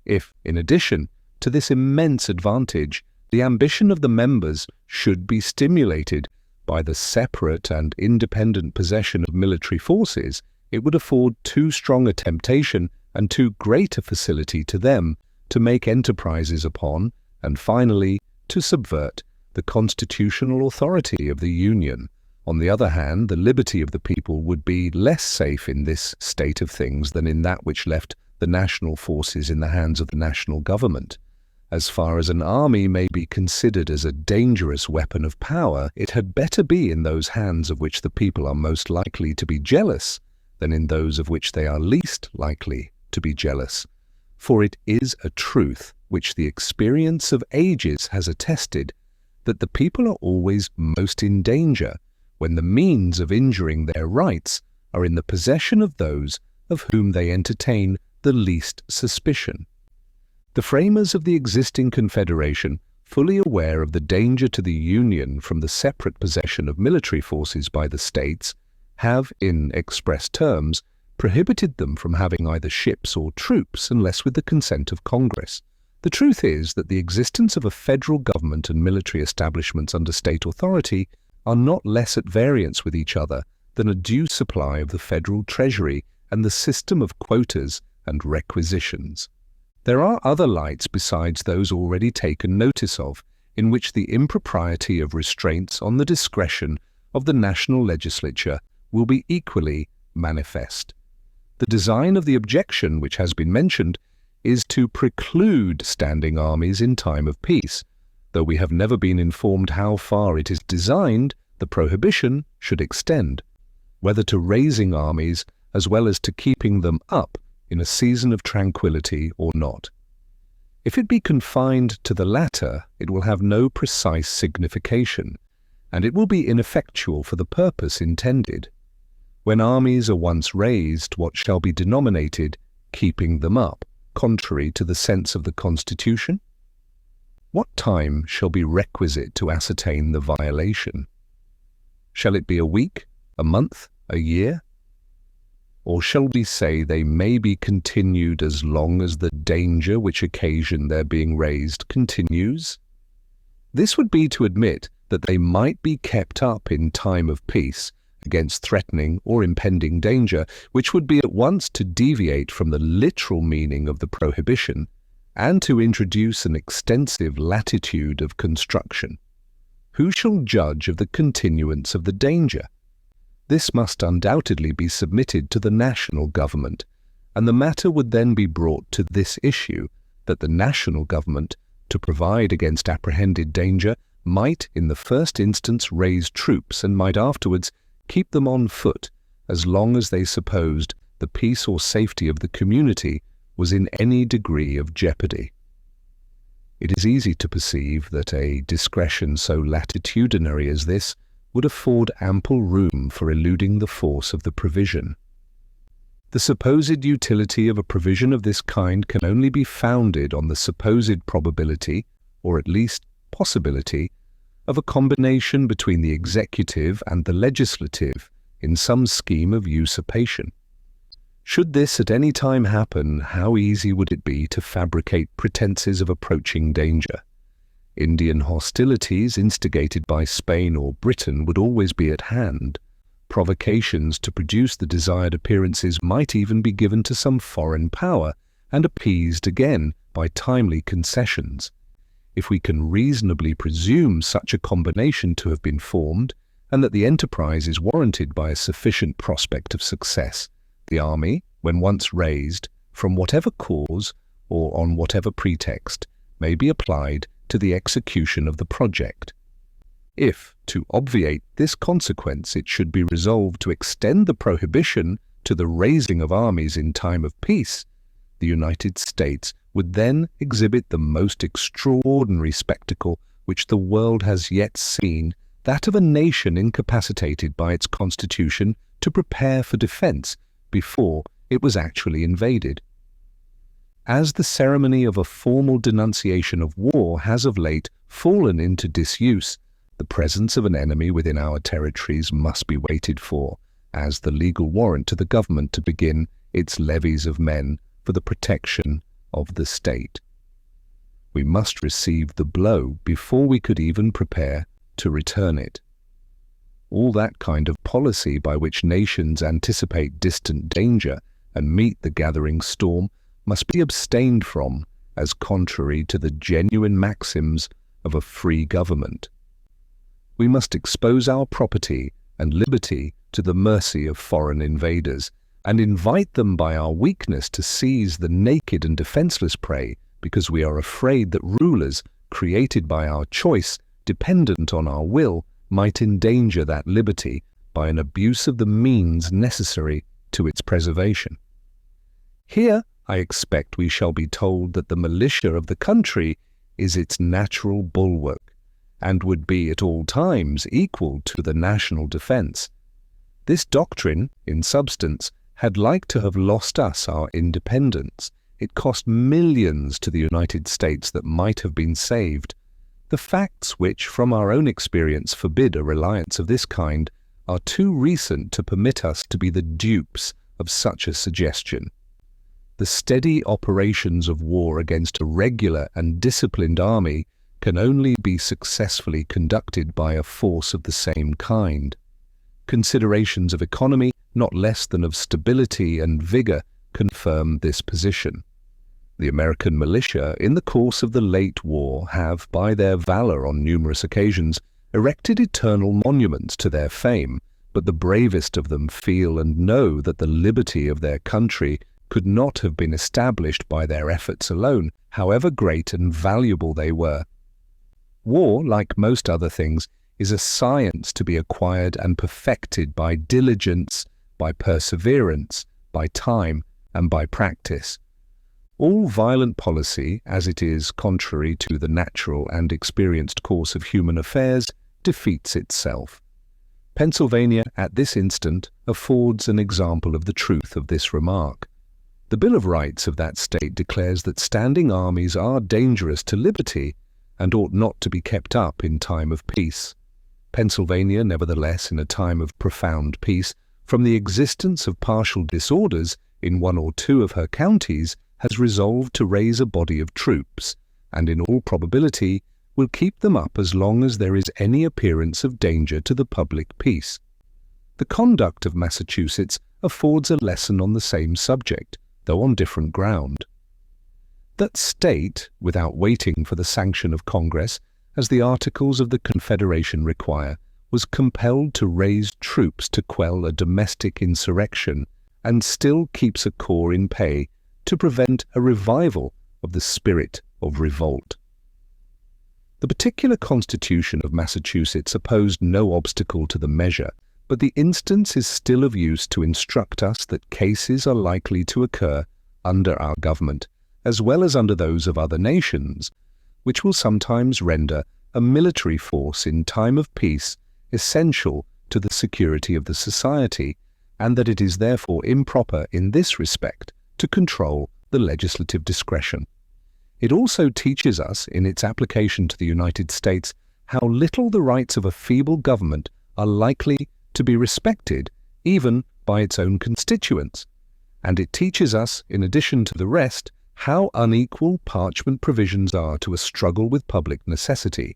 If, in addition to this immense advantage, the ambition of the members should be stimulated by the separate and independent possession of military forces, it would afford too strong a temptation and too great a facility to them to make enterprises upon, and finally to subvert, the constitutional authority of the Union, On the other hand, the liberty of the people would be less safe in this state of things than in that which left the national forces in the hands of the national government. As far as an army may be considered as a dangerous weapon of power, it had better be in those hands of which the people are most likely to be jealous than in those of which they are least likely to be jealous. For it is a truth which the experience of ages has attested, that the people are always most in danger when the means of injuring their rights are in the possession of those of whom they entertain the least suspicion. The framers of the existing confederation, fully aware of the danger to the Union from the separate possession of military forces by the states, have, in express terms, prohibited them from having either ships or troops unless with the consent of Congress. The truth is that the existence of a federal government and military establishments under state authority are not less at variance with each other than a due supply of the federal treasury and the system of quotas and requisitions. There are other lights besides those already taken notice of, in which the impropriety of restraints on the discretion of the national legislature will be equally manifest. The design of the objection which has been mentioned is to preclude standing armies in time of peace. Though we have never been informed how far it is designed, the prohibition should extend, whether to raising armies as well as to keeping them up in a season of tranquility or not. If it be confined to the latter, it will have no precise signification, and it will be ineffectual for the purpose intended. When armies are once raised, what shall be denominated keeping them up, contrary to the sense of the Constitution? What time shall be requisite to ascertain the violation? Shall it be a week, a month, a year? Or shall we say they may be continued as long as the danger which occasioned their being raised continues? This would be to admit that they might be kept up in time of peace against threatening or impending danger, which would be at once to deviate from the literal meaning of the prohibition and to introduce an extensive latitude of construction. Who shall judge of the continuance of the danger? This must undoubtedly be submitted to the national government, and the matter would then be brought to this issue, that the national government, to provide against apprehended danger, might in the first instance raise troops and might afterwards keep them on foot as long as they supposed the peace or safety of the community was in any degree of jeopardy. It is easy to perceive that a discretion so latitudinary as this would afford ample room for eluding the force of the provision. The supposed utility of a provision of this kind can only be founded on the supposed probability, or at least possibility, of a combination between the executive and the legislative in some scheme of usurpation. Should this at any time happen, how easy would it be to fabricate pretenses of approaching danger? Indian hostilities instigated by Spain or Britain would always be at hand. Provocations to produce the desired appearances might even be given to some foreign power and appeased again by timely concessions. If we can reasonably presume such a combination to have been formed, and that the enterprise is warranted by a sufficient prospect of success, the army, when once raised, from whatever cause or on whatever pretext, may be applied to the execution of the project. If, to obviate this consequence, it should be resolved to extend the prohibition to the raising of armies in time of peace, the United States would then exhibit the most extraordinary spectacle which the world has yet seen, that of a nation incapacitated by its constitution to prepare for defense before it was actually invaded. As the ceremony of a formal denunciation of war has of late fallen into disuse, the presence of an enemy within our territories must be waited for as the legal warrant to the government to begin its levies of men for the protection of the state. We must receive the blow before we could even prepare to return it. All that kind of policy by which nations anticipate distant danger and meet the gathering storm must be abstained from as contrary to the genuine maxims of a free government. We must expose our property and liberty to the mercy of foreign invaders, and invite them by our weakness to seize the naked and defenseless prey because we are afraid that rulers, created by our choice, dependent on our will, might endanger that liberty by an abuse of the means necessary to its preservation. Here, I expect we shall be told that the militia of the country is its natural bulwark, and would be at all times equal to the national defence. This doctrine, in substance, had like to have lost us our independence. It cost millions to the United States that might have been saved. The facts which, from our own experience, forbid a reliance of this kind are too recent to permit us to be the dupes of such a suggestion. The steady operations of war against a regular and disciplined army can only be successfully conducted by a force of the same kind. Considerations of economy, not less than of stability and vigor, confirm this position. The American militia, in the course of the late war, have, by their valor on numerous occasions, erected eternal monuments to their fame, but the bravest of them feel and know that the liberty of their country could not have been established by their efforts alone, however great and valuable they were. War, like most other things, is a science to be acquired and perfected by diligence, by perseverance, by time, and by practice. All violent policy, as it is contrary to the natural and experienced course of human affairs, defeats itself. Pennsylvania, at this instant, affords an example of the truth of this remark. The Bill of Rights of that state declares that standing armies are dangerous to liberty and ought not to be kept up in time of peace. Pennsylvania, nevertheless, in a time of profound peace, from the existence of partial disorders in one or two of her counties, has resolved to raise a body of troops, and in all probability will keep them up as long as there is any appearance of danger to the public peace. The conduct of Massachusetts affords a lesson on the same subject, though on different ground. That state, without waiting for the sanction of Congress, as the Articles of the Confederation require, was compelled to raise troops to quell a domestic insurrection, and still keeps a corps in pay to prevent a revival of the spirit of revolt. The particular constitution of Massachusetts opposed no obstacle to the measure, but the instance is still of use to instruct us that cases are likely to occur under our government, as well as under those of other nations, which will sometimes render a military force in time of peace essential to the security of the society, and that it is therefore improper in this respect to control the legislative discretion. It also teaches us, in its application to the United States, how little the rights of a feeble government are likely to be respected even by its own constituents. And it teaches us, in addition to the rest, how unequal parchment provisions are to a struggle with public necessity.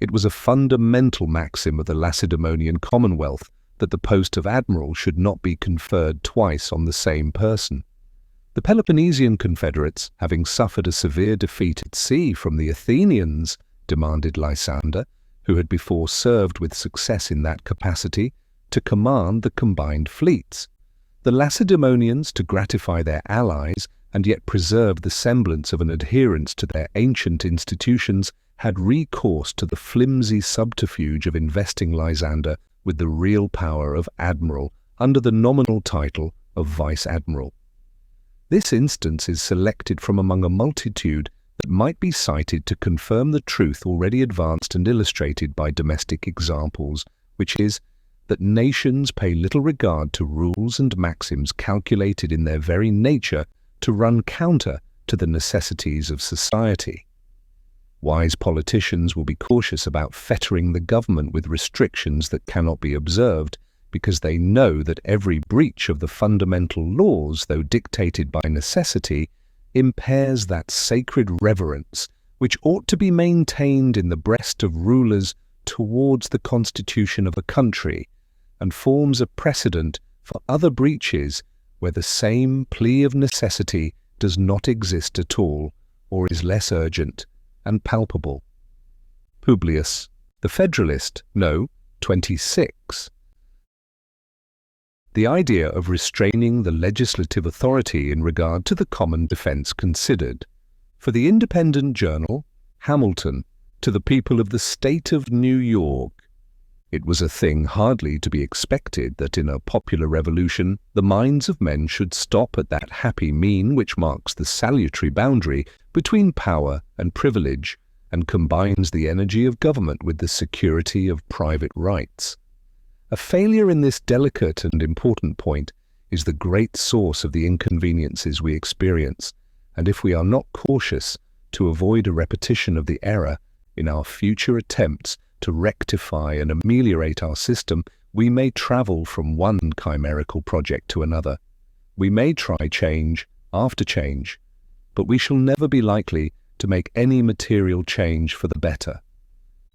It was a fundamental maxim of the Lacedaemonian Commonwealth that the post of admiral should not be conferred twice on the same person. The Peloponnesian confederates, having suffered a severe defeat at sea from the Athenians, demanded Lysander, who had before served with success in that capacity, to command the combined fleets. The Lacedaemonians, to gratify their allies and yet preserve the semblance of an adherence to their ancient institutions, had recourse to the flimsy subterfuge of investing Lysander with the real power of admiral under the nominal title of vice-admiral. This instance is selected from among a multitude that might be cited to confirm the truth already advanced and illustrated by domestic examples, which is that nations pay little regard to rules and maxims calculated in their very nature to run counter to the necessities of society. Wise politicians will be cautious about fettering the government with restrictions that cannot be observed, because they know that every breach of the fundamental laws, though dictated by necessity, impairs that sacred reverence which ought to be maintained in the breast of rulers towards the constitution of a country, and forms a precedent for other breaches where the same plea of necessity does not exist at all, or is less urgent and palpable. Publius, the Federalist, no, 26. the idea of restraining the legislative authority in regard to the common defense considered. For the Independent Journal, Hamilton, to the people of the state of New York. It was a thing hardly to be expected that in a popular revolution the minds of men should stop at that happy mean which marks the salutary boundary between power and privilege and combines the energy of government with the security of private rights. A failure in this delicate and important point is the great source of the inconveniences we experience, and if we are not cautious to avoid a repetition of the error in our future attempts to rectify and ameliorate our system, we may travel from one chimerical project to another. We may try change after change, but we shall never be likely to make any material change for the better.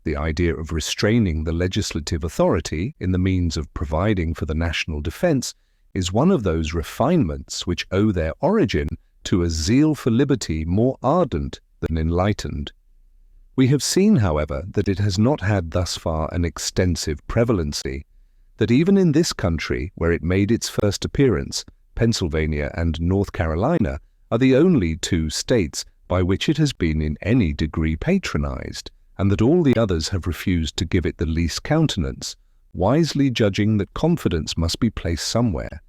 The idea of restraining the legislative authority in the means of providing for the national defense is one of those refinements which owe their origin to a zeal for liberty more ardent than enlightened. We have seen, however, that it has not had thus far an extensive prevalency, that even in this country, where it made its first appearance, Pennsylvania and North Carolina are the only two states by which it has been in any degree patronized, and that all the others have refused to give it the least countenance, wisely judging that confidence must be placed somewhere,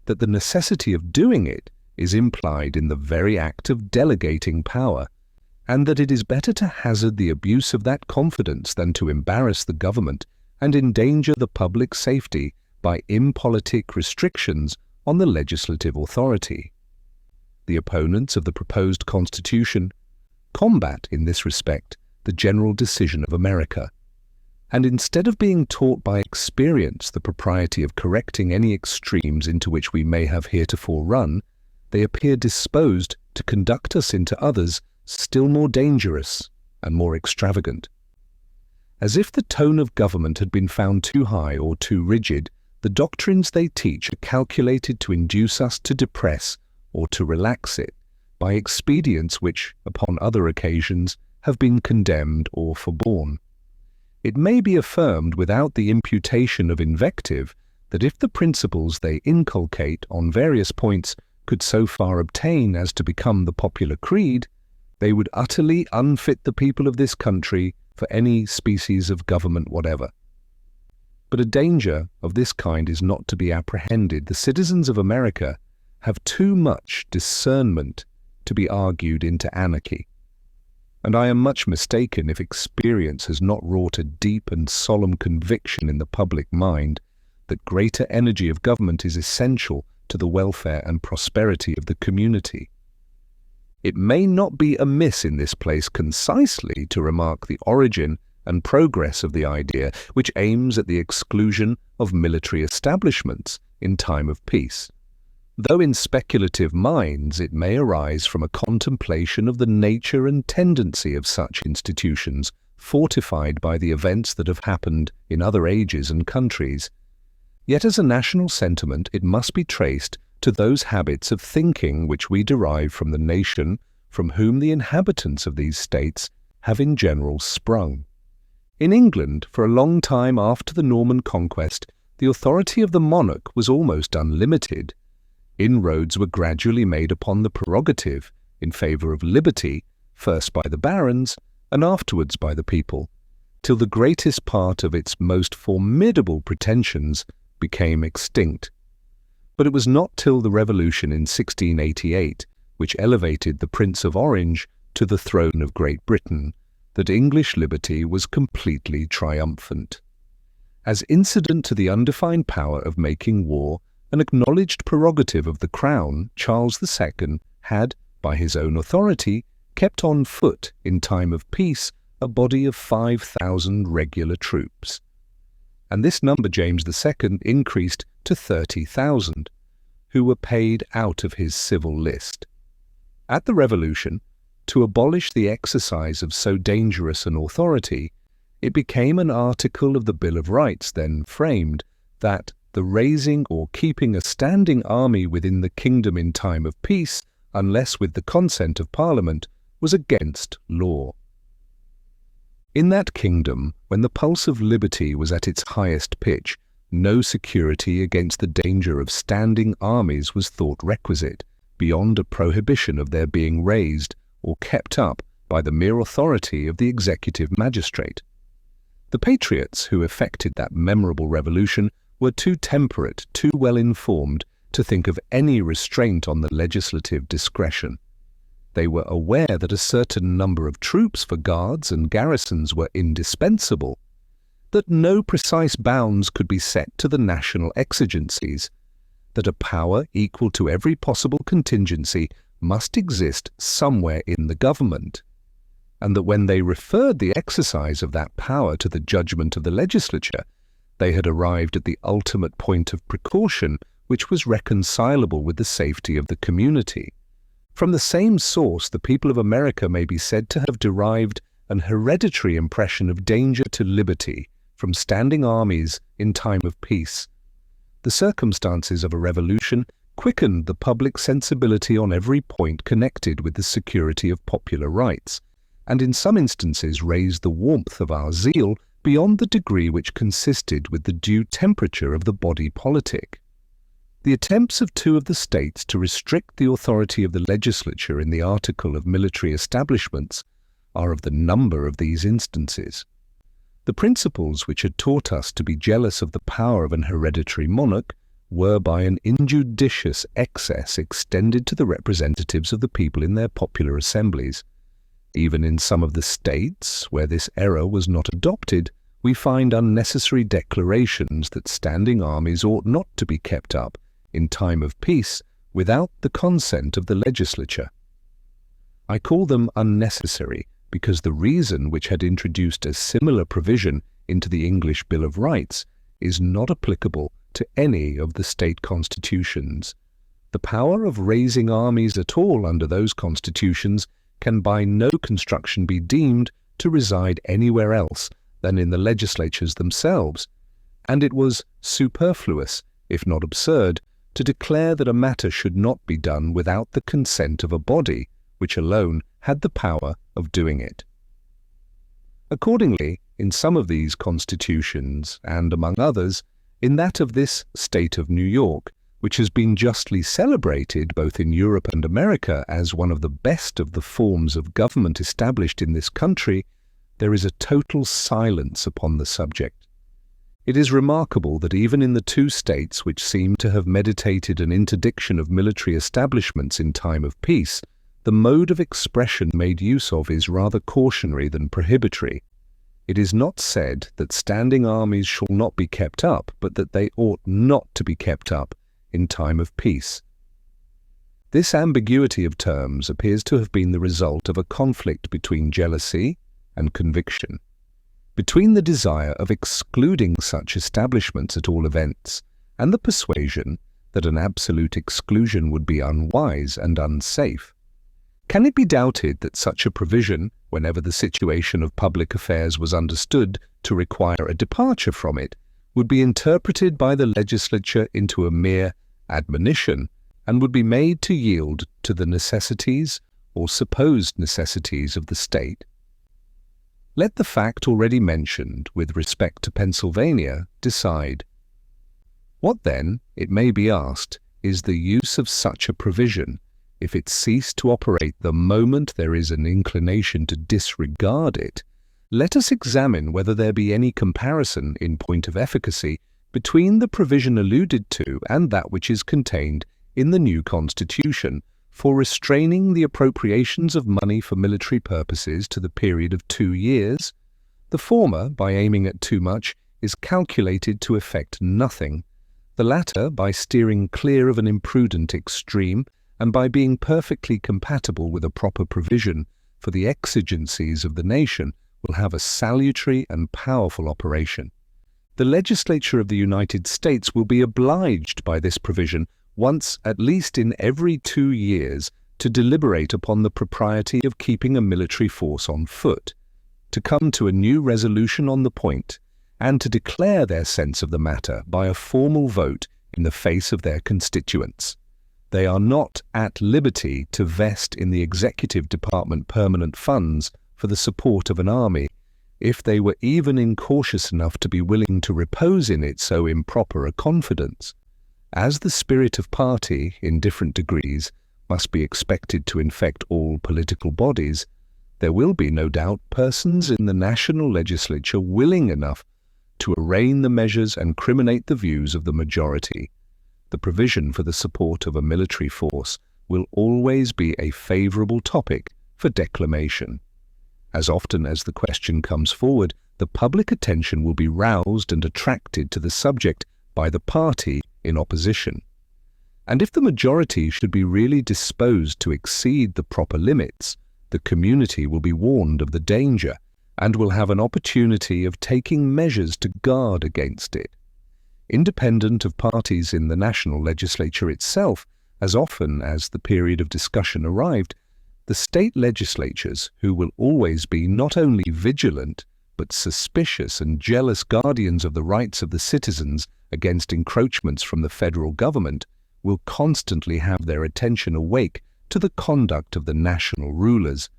that the necessity of doing it is implied in the very act of delegating power, and that it is better to hazard the abuse of that confidence than to embarrass the government and endanger the public safety by impolitic restrictions on the legislative authority. The opponents of the proposed Constitution combat in this respect the general decision of America, and instead of being taught by experience the propriety of correcting any extremes into which we may have heretofore run, they appear disposed to conduct us into others still more dangerous and more extravagant. As if the tone of government had been found too high or too rigid, the doctrines they teach are calculated to induce us to depress or to relax it by expedients which, upon other occasions, have been condemned or forborne. It may be affirmed without the imputation of invective that if the principles they inculcate on various points could so far obtain as to become the popular creed, they would utterly unfit the people of this country for any species of government whatever. But a danger of this kind is not to be apprehended. The citizens of America have too much discernment to be argued into anarchy, and I am much mistaken if experience has not wrought a deep and solemn conviction in the public mind that greater energy of government is essential to the welfare and prosperity of the community. It may not be amiss in this place concisely to remark the origin and progress of the idea which aims at the exclusion of military establishments in time of peace, though in speculative minds it may arise from a contemplation of the nature and tendency of such institutions, fortified by the events that have happened in other ages and countries. Yet as a national sentiment it must be traced to those habits of thinking which we derive from the nation from whom the inhabitants of these states have in general sprung. In England, for a long time after the Norman conquest, the authority of the monarch was almost unlimited. Inroads were gradually made upon the prerogative in favour of liberty, first by the barons and afterwards by the people, till the greatest part of its most formidable pretensions became extinct. But it was not till the Revolution in 1688, which elevated the Prince of Orange to the throne of Great Britain, that English liberty was completely triumphant. As incident to the undefined power of making war, an acknowledged prerogative of the Crown, Charles II had, by his own authority, kept on foot in time of peace a body of 5,000 regular troops. And this number James II increased to 30,000, who were paid out of his civil list. At the Revolution, to abolish the exercise of so dangerous an authority, it became an article of the Bill of Rights then framed that the raising or keeping a standing army within the kingdom in time of peace, unless with the consent of Parliament, was against law. In that kingdom, when the pulse of liberty was at its highest pitch, no security against the danger of standing armies was thought requisite, beyond a prohibition of their being raised or kept up by the mere authority of the executive magistrate. The patriots who effected that memorable revolution were too temperate, too well informed to think of any restraint on the legislative discretion. They were aware that a certain number of troops for guards and garrisons were indispensable, that no precise bounds could be set to the national exigencies, that a power equal to every possible contingency must exist somewhere in the government, and that when they referred the exercise of that power to the judgment of the legislature, they had arrived at the ultimate point of precaution which was reconcilable with the safety of the community. From the same source, the people of America may be said to have derived an hereditary impression of danger to liberty from standing armies in time of peace. The circumstances of a revolution quickened the public sensibility on every point connected with the security of popular rights, and in some instances raised the warmth of our zeal beyond the degree which consisted with the due temperature of the body politic. The attempts of two of the states to restrict the authority of the legislature in the article of military establishments are of the number of these instances. The principles which had taught us to be jealous of the power of an hereditary monarch were by an injudicious excess extended to the representatives of the people in their popular assemblies. Even in some of the states where this error was not adopted, we find unnecessary declarations that standing armies ought not to be kept up in time of peace without the consent of the legislature. I call them unnecessary because the reason which had introduced a similar provision into the English Bill of Rights is not applicable to any of the state constitutions. The power of raising armies at all under those constitutions can by no construction be deemed to reside anywhere else than in the legislatures themselves, and it was superfluous, if not absurd, to declare that a matter should not be done without the consent of a body which alone had the power of doing it. Accordingly, in some of these constitutions, and among others, in that of this state of New York, which has been justly celebrated both in Europe and America as one of the best of the forms of government established in this country, there is a total silence upon the subject. It is remarkable that even in the two states which seem to have meditated an interdiction of military establishments in time of peace, the mode of expression made use of is rather cautionary than prohibitory. It is not said that standing armies shall not be kept up, but that they ought not to be kept up in time of peace. This ambiguity of terms appears to have been the result of a conflict between jealousy and conviction, between the desire of excluding such establishments at all events, and the persuasion that an absolute exclusion would be unwise and unsafe. Can it be doubted that such a provision, whenever the situation of public affairs was understood to require a departure from it, would be interpreted by the legislature into a mere admonition, and would be made to yield to the necessities or supposed necessities of the state? Let the fact already mentioned with respect to Pennsylvania decide. What then, it may be asked, is the use of such a provision if it cease to operate the moment there is an inclination to disregard it? Let us examine whether there be any comparison in point of efficacy between the provision alluded to and that which is contained in the new Constitution for restraining the appropriations of money for military purposes to the period of 2 years. The former, by aiming at too much, is calculated to effect nothing. The latter, by steering clear of an imprudent extreme, and by being perfectly compatible with a proper provision for the exigencies of the nation, will have a salutary and powerful operation. The legislature of the United States will be obliged by this provision once at least in every 2 years to deliberate upon the propriety of keeping a military force on foot, to come to a new resolution on the point, and to declare their sense of the matter by a formal vote in the face of their constituents. They are not at liberty to vest in the executive department permanent funds for the support of an army, if they were even incautious enough to be willing to repose in it so improper a confidence. As the spirit of party, in different degrees, must be expected to infect all political bodies, there will be, no doubt, persons in the national legislature willing enough to arraign the measures and criminate the views of the majority. The provision for the support of a military force will always be a favorable topic for declamation. As often as the question comes forward, the public attention will be roused and attracted to the subject by the party in opposition. And if the majority should be really disposed to exceed the proper limits, the community will be warned of the danger and will have an opportunity of taking measures to guard against it. Independent of parties in the national legislature itself, as often as the period of discussion arrived, the state legislatures, who will always be not only vigilant, but suspicious and jealous guardians of the rights of the citizens against encroachments from the federal government, will constantly have their attention awake to the conduct of the national rulers,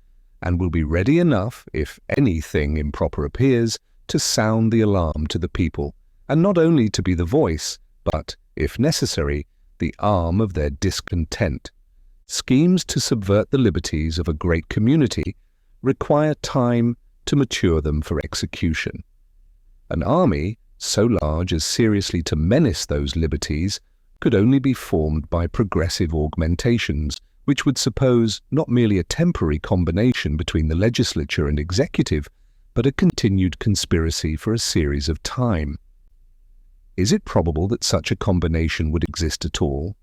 and will be ready enough, if anything improper appears, to sound the alarm to the people, and not only to be the voice, but, if necessary, the arm of their discontent. Schemes to subvert the liberties of a great community require time to mature them for execution. An army, so large as seriously to menace those liberties, could only be formed by progressive augmentations, which would suppose not merely a temporary combination between the legislature and executive, but a continued conspiracy for a series of time. Is it probable that such a combination would exist at all?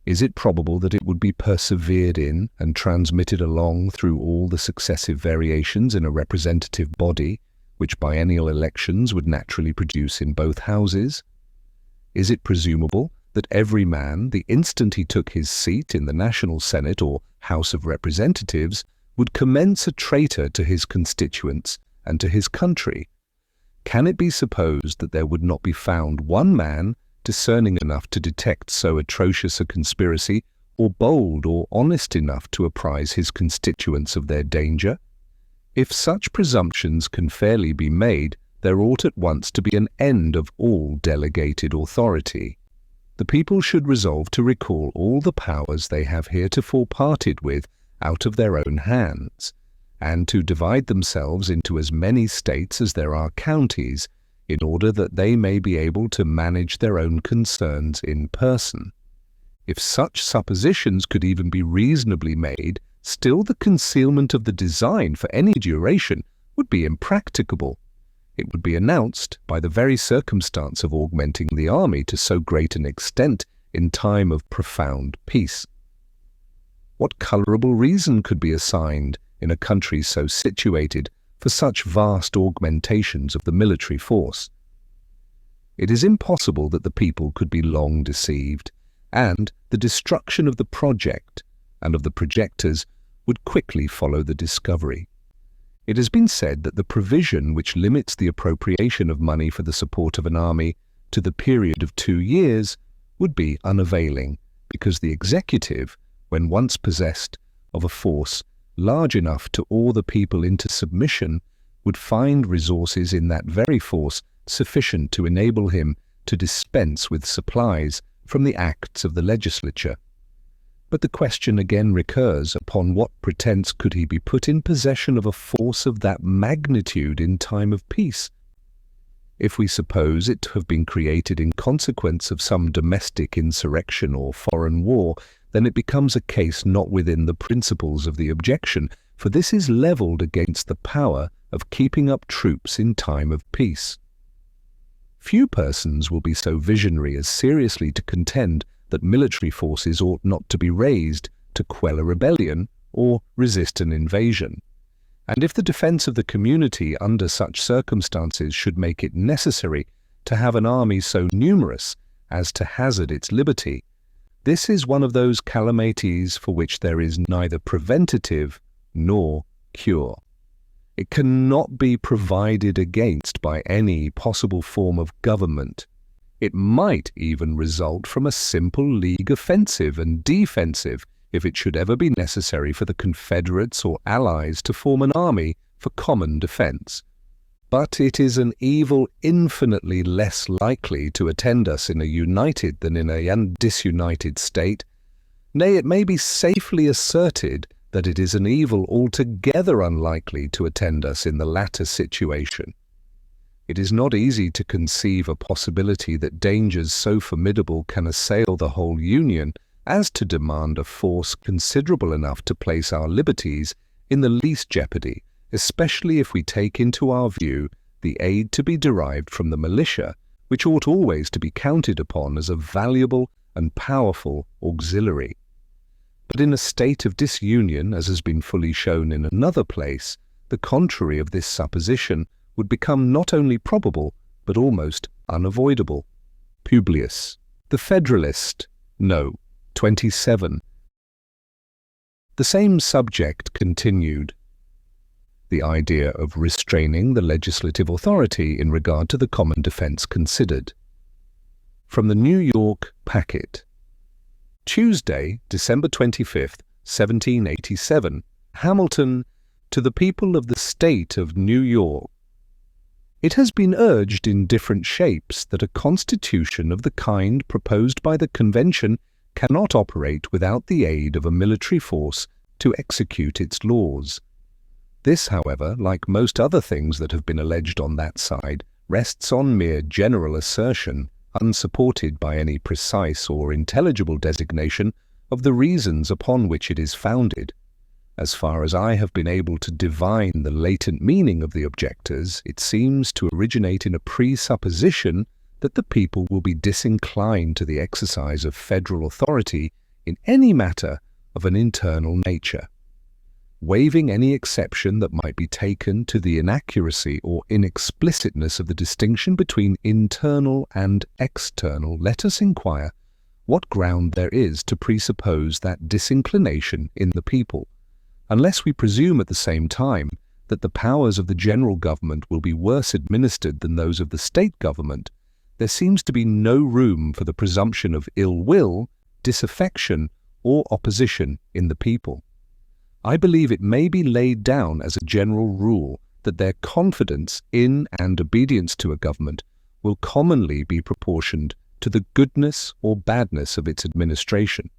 Is it probable that it would be persevered in and transmitted along through all the successive variations in a representative body, which biennial elections would naturally produce in both houses? Is it presumable that every man, the instant he took his seat in the National Senate or House of Representatives, would commence a traitor to his constituents and to his country? Can it be supposed that there would not be found one man discerning enough to detect so atrocious a conspiracy, or bold or honest enough to apprise his constituents of their danger? If such presumptions can fairly be made, there ought at once to be an end of all delegated authority. The people should resolve to recall all the powers they have heretofore parted with out of their own hands, and to divide themselves into as many states as there are counties, in order that they may be able to manage their own concerns in person. If such suppositions could even be reasonably made, still the concealment of the design for any duration would be impracticable. It would be announced by the very circumstance of augmenting the army to so great an extent in time of profound peace. What colourable reason could be assigned, in a country so situated, for such vast augmentations of the military force? It is impossible that the people could be long deceived, and the destruction of the project and of the projectors would quickly follow the discovery. It has been said that the provision which limits the appropriation of money for the support of an army to the period of 2 years would be unavailing, because the executive, when once possessed of a force large enough to awe the people into submission, would find resources in that very force sufficient to enable him to dispense with supplies from the acts of the legislature. But the question again recurs, upon what pretence could he be put in possession of a force of that magnitude in time of peace? If we suppose it to have been created in consequence of some domestic insurrection or foreign war, then it becomes a case not within the principles of the objection, for this is levelled against the power of keeping up troops in time of peace. Few persons will be so visionary as seriously to contend that military forces ought not to be raised to quell a rebellion or resist an invasion. And if the defence of the community under such circumstances should make it necessary to have an army so numerous as to hazard its liberty, this is one of those calamities for which there is neither preventative nor cure. It cannot be provided against by any possible form of government. It might even result from a simple league offensive and defensive if it should ever be necessary for the Confederates or Allies to form an army for common defence. But it is an evil infinitely less likely to attend us in a united than in a disunited state. Nay, it may be safely asserted that it is an evil altogether unlikely to attend us in the latter situation. It is not easy to conceive a possibility that dangers so formidable can assail the whole Union as to demand a force considerable enough to place our liberties in the least jeopardy, especially if we take into our view the aid to be derived from the militia, which ought always to be counted upon as a valuable and powerful auxiliary. But in a state of disunion, as has been fully shown in another place, the contrary of this supposition would become not only probable, but almost unavoidable. Publius. The Federalist. No. 27. The same subject continued. The idea of restraining the legislative authority in regard to the common defence considered. From the New York Packet. Tuesday, December 25th, 1787. Hamilton, to the people of the State of New York. It has been urged in different shapes that a constitution of the kind proposed by the Convention cannot operate without the aid of a military force to execute its laws. This, however, like most other things that have been alleged on that side, rests on mere general assertion, unsupported by any precise or intelligible designation of the reasons upon which it is founded. As far as I have been able to divine the latent meaning of the objectors, it seems to originate in a presupposition that the people will be disinclined to the exercise of federal authority in any matter of an internal nature. Waiving any exception that might be taken to the inaccuracy or inexplicitness of the distinction between internal and external, let us inquire what ground there is to presuppose that disinclination in the people, unless we presume at the same time that the powers of the general government will be worse administered than those of the state government. There seems to be no room for the presumption of ill will, disaffection, or opposition in the people. I believe it may be laid down as a general rule that their confidence in and obedience to a government will commonly be proportioned to the goodness or badness of its administration.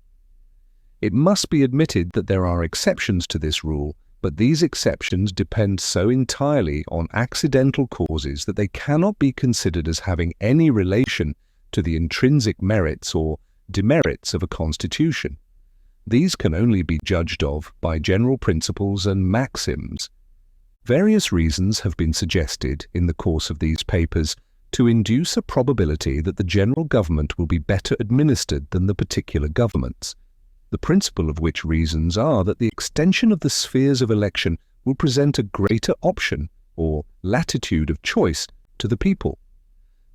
It must be admitted that there are exceptions to this rule, but these exceptions depend so entirely on accidental causes that they cannot be considered as having any relation to the intrinsic merits or demerits of a constitution. These can only be judged of by general principles and maxims. Various reasons have been suggested in the course of these papers to induce a probability that the general government will be better administered than the particular governments, the principal of which reasons are that the extension of the spheres of election will present a greater option or latitude of choice to the people,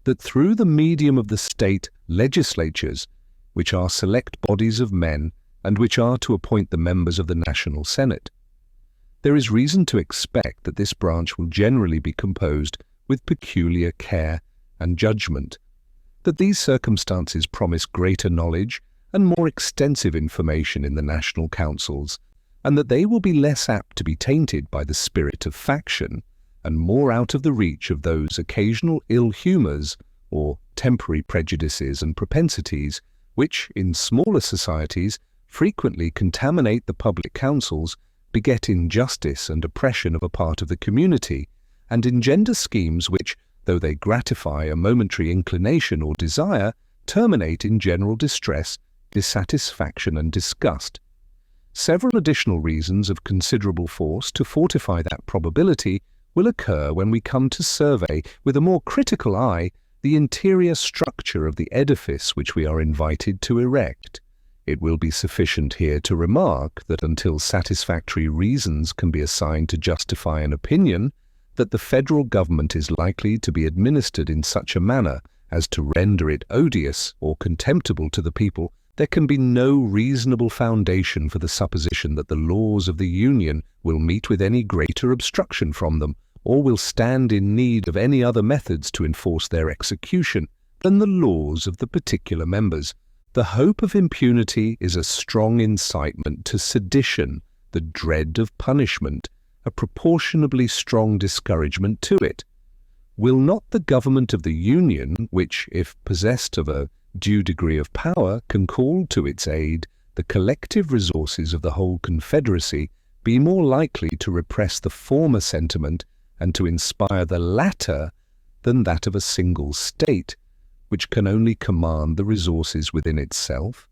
that through the medium of the state legislatures, which are select bodies of men and which are to appoint the members of the National Senate, there is reason to expect that this branch will generally be composed with peculiar care and judgment, that these circumstances promise greater knowledge and more extensive information in the national councils, and that they will be less apt to be tainted by the spirit of faction, and more out of the reach of those occasional ill humours or temporary prejudices and propensities which, in smaller societies, frequently contaminate the public councils, beget injustice and oppression of a part of the community, and engender schemes which, though they gratify a momentary inclination or desire, terminate in general distress, dissatisfaction and disgust. Several additional reasons of considerable force to fortify that probability will occur when we come to survey with a more critical eye the interior structure of the edifice which we are invited to erect. It will be sufficient here to remark that until satisfactory reasons can be assigned to justify an opinion that the federal government is likely to be administered in such a manner as to render it odious or contemptible to the people, there can be no reasonable foundation for the supposition that the laws of the Union will meet with any greater obstruction from them, or will stand in need of any other methods to enforce their execution than the laws of the particular members. The hope of impunity is a strong incitement to sedition, the dread of punishment, a proportionably strong discouragement to it. Will not the government of the Union, which, if possessed of a due degree of power, can call to its aid the collective resources of the whole Confederacy, be more likely to repress the former sentiment and to inspire the latter than that of a single state, which can only command the resources within itself?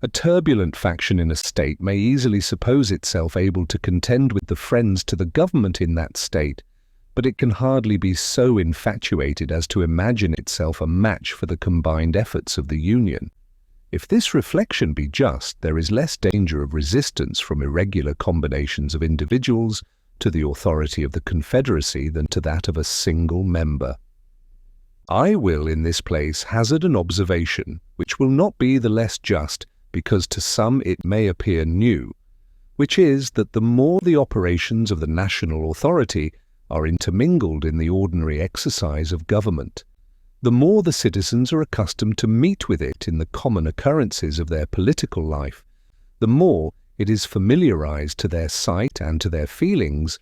A turbulent faction in a state may easily suppose itself able to contend with the friends to the government in that state, but it can hardly be so infatuated as to imagine itself a match for the combined efforts of the Union. If this reflection be just, there is less danger of resistance from irregular combinations of individuals to the authority of the Confederacy than to that of a single member. I will in this place hazard an observation, which will not be the less just because to some it may appear new, which is that the more the operations of the national authority are intermingled in the ordinary exercise of government, the more the citizens are accustomed to meet with it in the common occurrences of their political life, the more it is familiarized to their sight and to their feelings,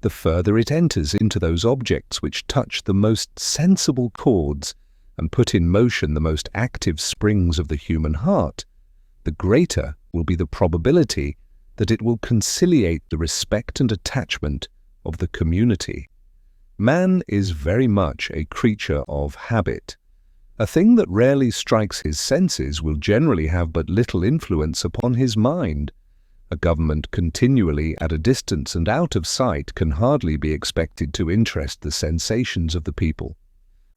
the further it enters into those objects which touch the most sensible chords and put in motion the most active springs of the human heart, the greater will be the probability that it will conciliate the respect and attachment of the community. Man is very much a creature of habit. A thing that rarely strikes his senses will generally have but little influence upon his mind. A government continually at a distance and out of sight can hardly be expected to interest the sensations of the people.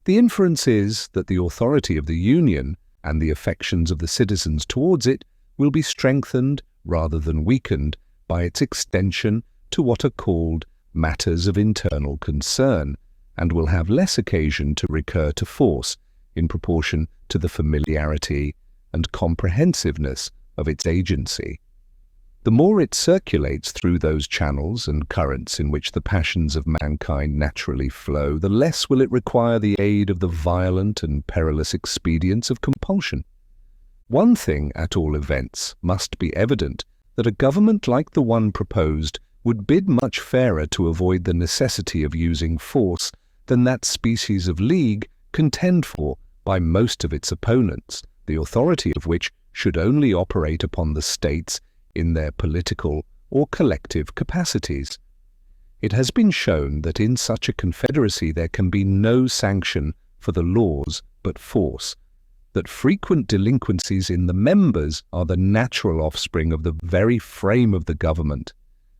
The inference is that the authority of the Union and the affections of the citizens towards it will be strengthened rather than weakened by its extension to what are called matters of internal concern, and will have less occasion to recur to force in proportion to the familiarity and comprehensiveness of its agency. The more it circulates through those channels and currents in which the passions of mankind naturally flow, the less will it require the aid of the violent and perilous expedients of compulsion. One thing, at all events, must be evident, that a government like the one proposed would bid much fairer to avoid the necessity of using force than that species of league contend for by most of its opponents, the authority of which should only operate upon the states in their political or collective capacities. It has been shown that in such a confederacy there can be no sanction for the laws but force, that frequent delinquencies in the members are the natural offspring of the very frame of the government,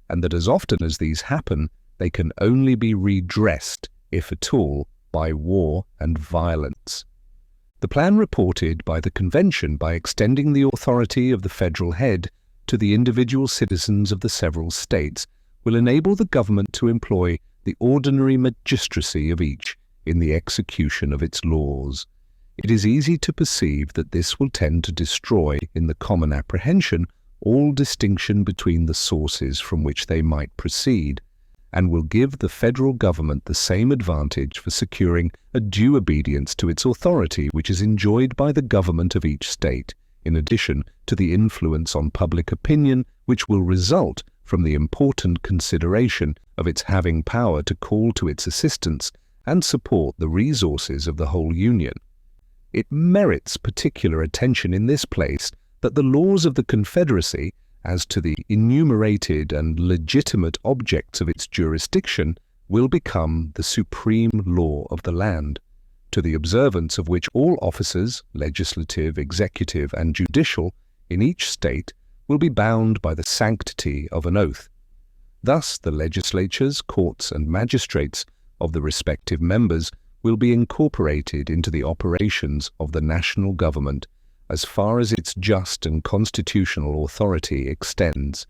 and that as often as these happen, they can only be redressed, if at all, by war and violence. The plan reported by the Convention, by extending the authority of the federal head to the individual citizens of the several states, will enable the government to employ the ordinary magistracy of each in the execution of its laws. It is easy to perceive that this will tend to destroy, in the common apprehension, all distinction between the sources from which they might proceed, and will give the federal government the same advantage for securing a due obedience to its authority which is enjoyed by the government of each state, in addition to the influence on public opinion which will result from the important consideration of its having power to call to its assistance and support the resources of the whole Union. It merits particular attention in this place that the laws of the Confederacy, as to the enumerated and legitimate objects of its jurisdiction, will become the supreme law of the land, to the observance of which all officers, legislative, executive, and judicial, in each state, will be bound by the sanctity of an oath. Thus the legislatures, courts, and magistrates of the respective members will be incorporated into the operations of the national government as far as its just and constitutional authority extends,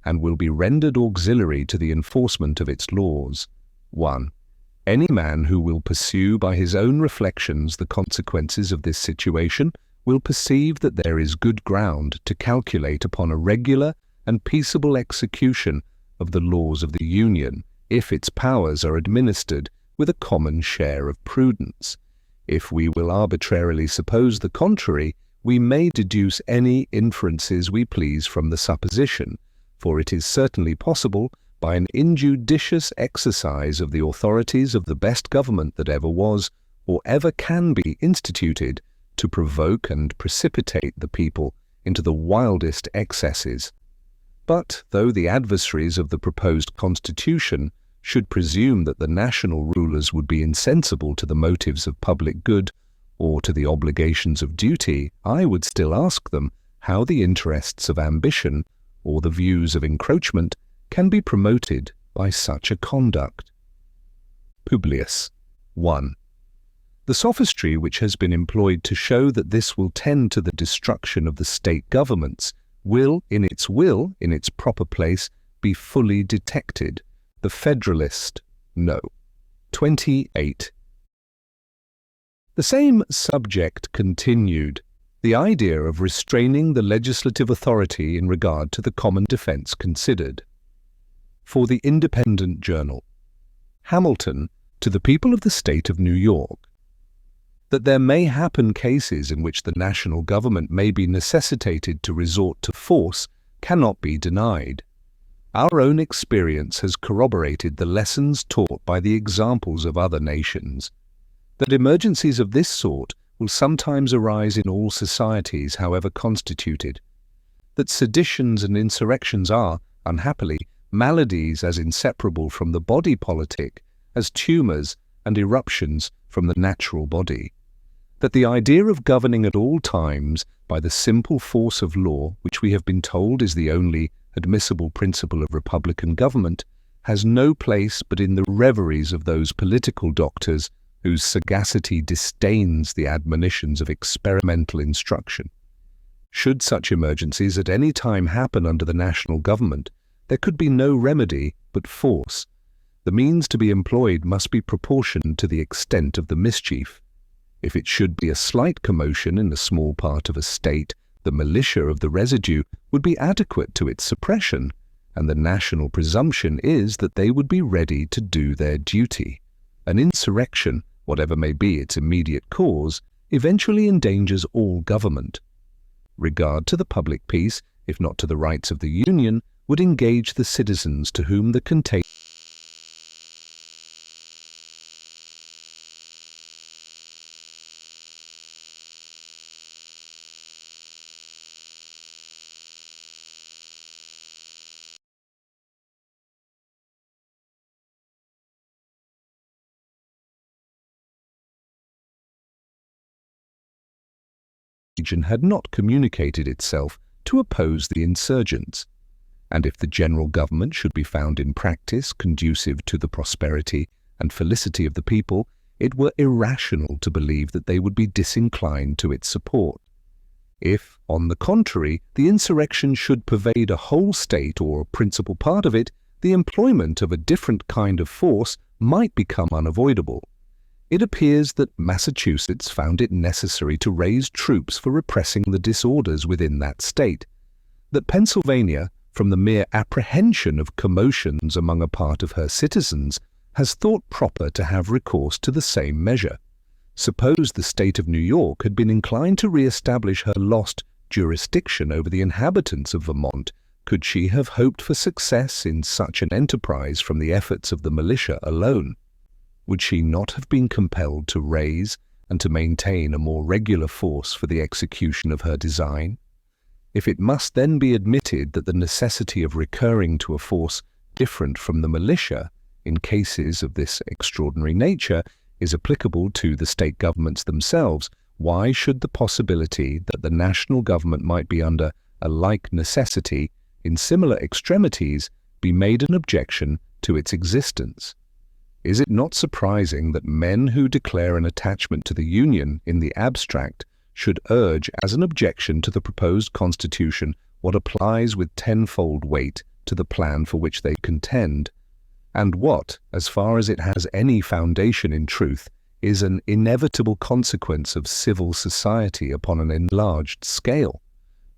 and will be rendered auxiliary to the enforcement of its laws. 1. Any man who will pursue by his own reflections the consequences of this situation will perceive that there is good ground to calculate upon a regular and peaceable execution of the laws of the Union, if its powers are administered with a common share of prudence. If we will arbitrarily suppose the contrary, we may deduce any inferences we please from the supposition, for it is certainly possible by an injudicious exercise of the authorities of the best government that ever was or ever can be instituted to provoke and precipitate the people into the wildest excesses. But though the adversaries of the proposed constitution should presume that the national rulers would be insensible to the motives of public good or to the obligations of duty, I would still ask them how the interests of ambition or the views of encroachment can be promoted by such a conduct. Publius. 1. The sophistry which has been employed to show that this will tend to the destruction of the state governments will, in its proper place, be fully detected. The Federalist. No. 28. The same subject continued. The idea of restraining the legislative authority in regard to the common defense considered. For the Independent Journal. Hamilton, to the people of the state of New York. That there may happen cases in which the national government may be necessitated to resort to force cannot be denied. Our own experience has corroborated the lessons taught by the examples of other nations. That emergencies of this sort will sometimes arise in all societies, however constituted. That seditions and insurrections are, unhappily, maladies as inseparable from the body politic as tumours and eruptions from the natural body. That the idea of governing at all times by the simple force of law, which we have been told is the only admissible principle of republican government, has no place but in the reveries of those political doctors whose sagacity disdains the admonitions of experimental instruction. Should such emergencies at any time happen under the national government, there could be no remedy but force. The means to be employed must be proportioned to the extent of the mischief. If it should be a slight commotion in a small part of a state, the militia of the residue would be adequate to its suppression, and the national presumption is that they would be ready to do their duty. An insurrection, whatever may be its immediate cause, eventually endangers all government. Regard to the public peace, if not to the rights of the Union, would engage the citizens to whom the contagion had not communicated itself to oppose the insurgents. And if the general government should be found in practice conducive to the prosperity and felicity of the people, it were irrational to believe that they would be disinclined to its support. If, on the contrary, the insurrection should pervade a whole state or a principal part of it, the employment of a different kind of force might become unavoidable. It appears that Massachusetts found it necessary to raise troops for repressing the disorders within that state, that Pennsylvania, from the mere apprehension of commotions among a part of her citizens, has thought proper to have recourse to the same measure. Suppose the state of New York had been inclined to re-establish her lost jurisdiction over the inhabitants of Vermont, could she have hoped for success in such an enterprise from the efforts of the militia alone? Would she not have been compelled to raise and to maintain a more regular force for the execution of her design? If it must then be admitted that the necessity of recurring to a force different from the militia, in cases of this extraordinary nature, is applicable to the state governments themselves, why should the possibility that the national government might be under a like necessity in similar extremities be made an objection to its existence? Is it not surprising that men who declare an attachment to the Union in the abstract should urge as an objection to the proposed Constitution what applies with tenfold weight to the plan for which they contend, and what, as far as it has any foundation in truth, is an inevitable consequence of civil society upon an enlarged scale?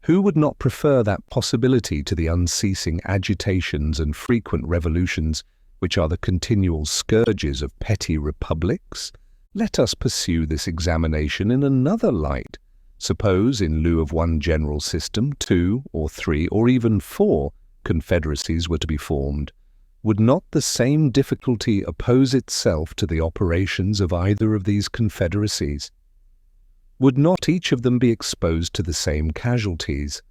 Who would not prefer that possibility to the unceasing agitations and frequent revolutions which are the continual scourges of petty republics? Let us pursue this examination in another light. Suppose, in lieu of one general system, 2 or 3 or even 4 confederacies were to be formed. would not the same difficulty oppose itself to the operations of either of these confederacies? Would not each of them be exposed to the same casualties?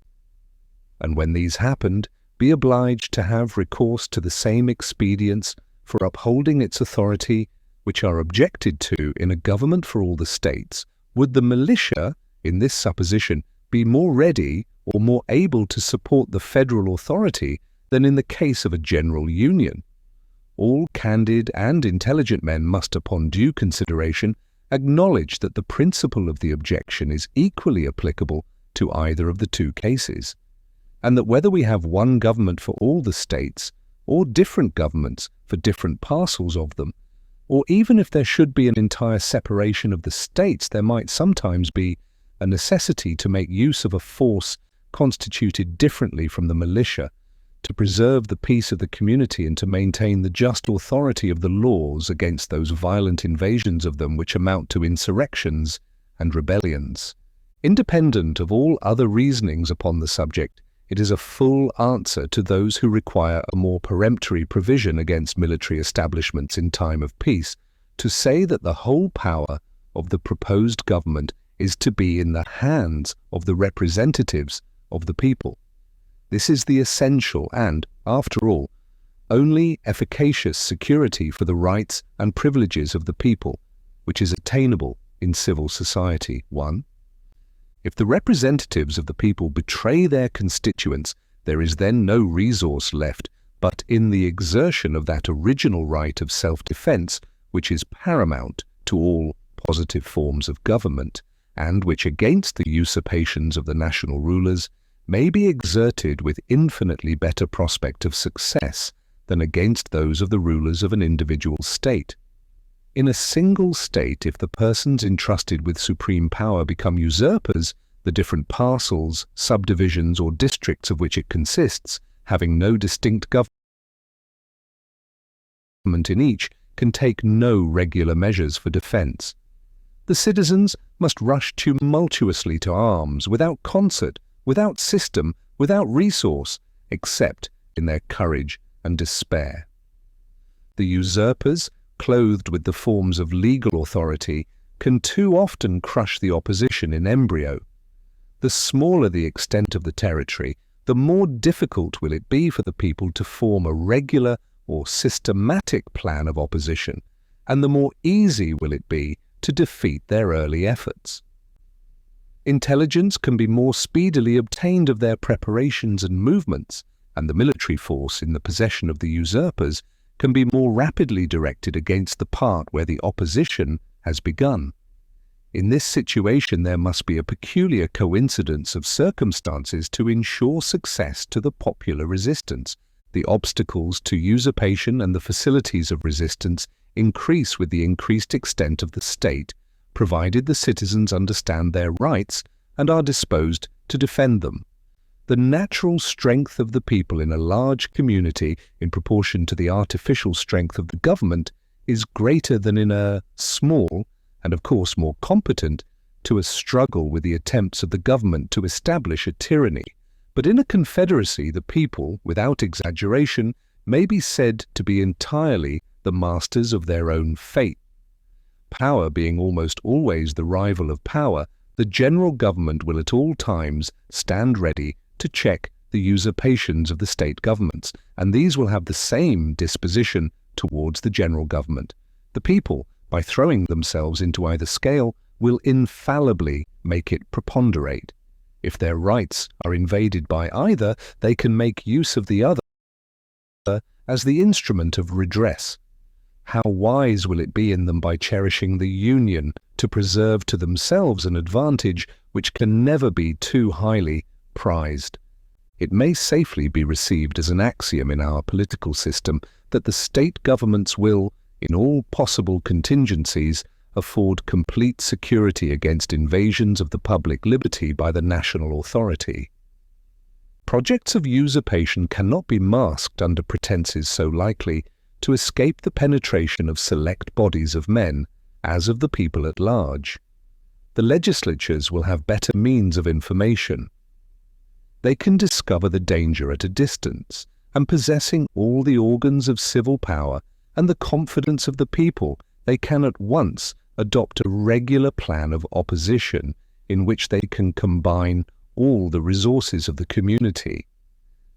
And when these happened, be obliged to have recourse to the same expedients for upholding its authority which are objected to in a government for all the states? Would the militia, in this supposition, be more ready or more able to support the federal authority than in the case of a general union? All candid and intelligent men must, upon due consideration, acknowledge that the principle of the objection is equally applicable to either of the two cases, and that whether we have one government for all the states, or different governments for different parcels of them, or even if there should be an entire separation of the states, there might sometimes be a necessity to make use of a force constituted differently from the militia, to preserve the peace of the community and to maintain the just authority of the laws against those violent invasions of them which amount to insurrections and rebellions. Independent of all other reasonings upon the subject, it is a full answer to those who require a more peremptory provision against military establishments in time of peace, to say that the whole power of the proposed government is to be in the hands of the representatives of the people. This is the essential and, after all, only efficacious security for the rights and privileges of the people, which is attainable in civil society. 1. If the representatives of the people betray their constituents, there is then no resource left but in the exertion of that original right of self-defense which is paramount to all positive forms of government, and which against the usurpations of the national rulers may be exerted with infinitely better prospect of success than against those of the rulers of an individual state. In a single state, if the persons entrusted with supreme power become usurpers, the different parcels, subdivisions, or districts of which it consists, having no distinct government in each, can take no regular measures for defence. The citizens must rush tumultuously to arms, without concert, without system, without resource, except in their courage and despair. The usurpers, clothed with the forms of legal authority, can too often crush the opposition in embryo. The smaller the extent of the territory, the more difficult will it be for the people to form a regular or systematic plan of opposition, and the more easy will it be to defeat their early efforts. Intelligence can be more speedily obtained of their preparations and movements, and the military force in the possession of the usurpers can be more rapidly directed against the part where the opposition has begun. In this situation there must be a peculiar coincidence of circumstances to ensure success to the popular resistance. The obstacles to usurpation and the facilities of resistance increase with the increased extent of the state, provided the citizens understand their rights and are disposed to defend them. The natural strength of the people in a large community, in proportion to the artificial strength of the government, is greater than in a small, and of course more competent, to a struggle with the attempts of the government to establish a tyranny. But in a confederacy, the people, without exaggeration, may be said to be entirely the masters of their own fate. Power being almost always the rival of power, the general government will at all times stand ready to check the usurpations of the state governments, and these will have the same disposition towards the general government. The people, by throwing themselves into either scale, will infallibly make it preponderate. If their rights are invaded by either, they can make use of the other as the instrument of redress. How wise will it be in them, by cherishing the union, to preserve to themselves an advantage which can never be too highly prized. It may safely be received as an axiom in our political system that the state governments will, in all possible contingencies, afford complete security against invasions of the public liberty by the national authority. Projects of usurpation cannot be masked under pretenses so likely to escape the penetration of select bodies of men as of the people at large. The legislatures will have better means of information. They can discover the danger at a distance, and possessing all the organs of civil power and the confidence of the people, they can at once adopt a regular plan of opposition in which they can combine all the resources of the community.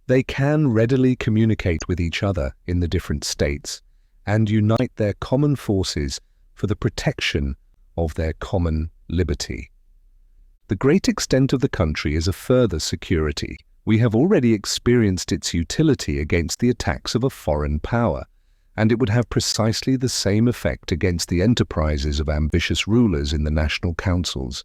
They can readily communicate with each other in the different states and unite their common forces for the protection of their common liberty. The great extent of the country is a further security. We have already experienced its utility against the attacks of a foreign power, and it would have precisely the same effect against the enterprises of ambitious rulers in the national councils.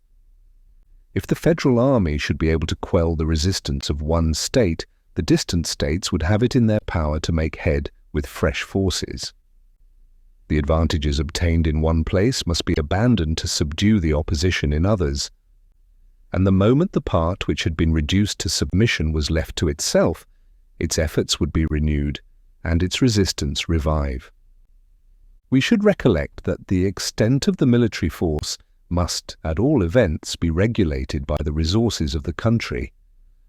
If the federal army should be able to quell the resistance of one state, the distant states would have it in their power to make head with fresh forces. The advantages obtained in one place must be abandoned to subdue the opposition in others. And the moment the part which had been reduced to submission was left to itself, its efforts would be renewed and its resistance revive. We should recollect that the extent of the military force must, at all events, be regulated by the resources of the country.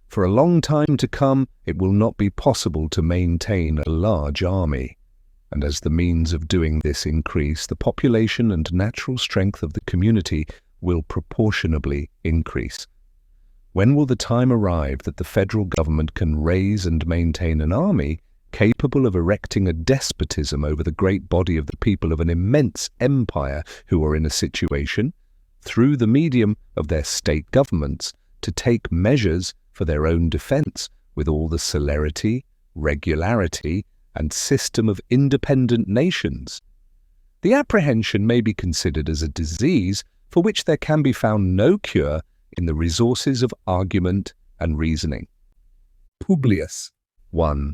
For a long time to come, it will not be possible to maintain a large army, and as the means of doing this increase, the population and natural strength of the community will proportionably increase. When will the time arrive that the federal government can raise and maintain an army capable of erecting a despotism over the great body of the people of an immense empire who are in a situation, through the medium of their state governments, to take measures for their own defense with all the celerity, regularity, and system of independent nations? The apprehension may be considered as a disease for which there can be found no cure in the resources of argument and reasoning. Publius 1.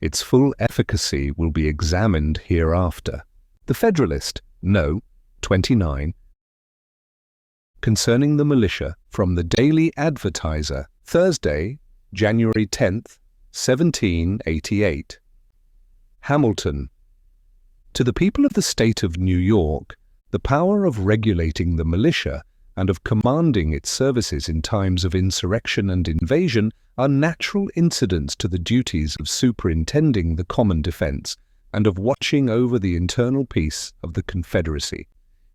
Its full efficacy will be examined hereafter. The Federalist, No. 29. Concerning the militia, from the Daily Advertiser, Thursday, January 10th, 1788. Hamilton. To the people of the state of New York, the power of regulating the militia and of commanding its services in times of insurrection and invasion are natural incidents to the duties of superintending the common defense and of watching over the internal peace of the Confederacy.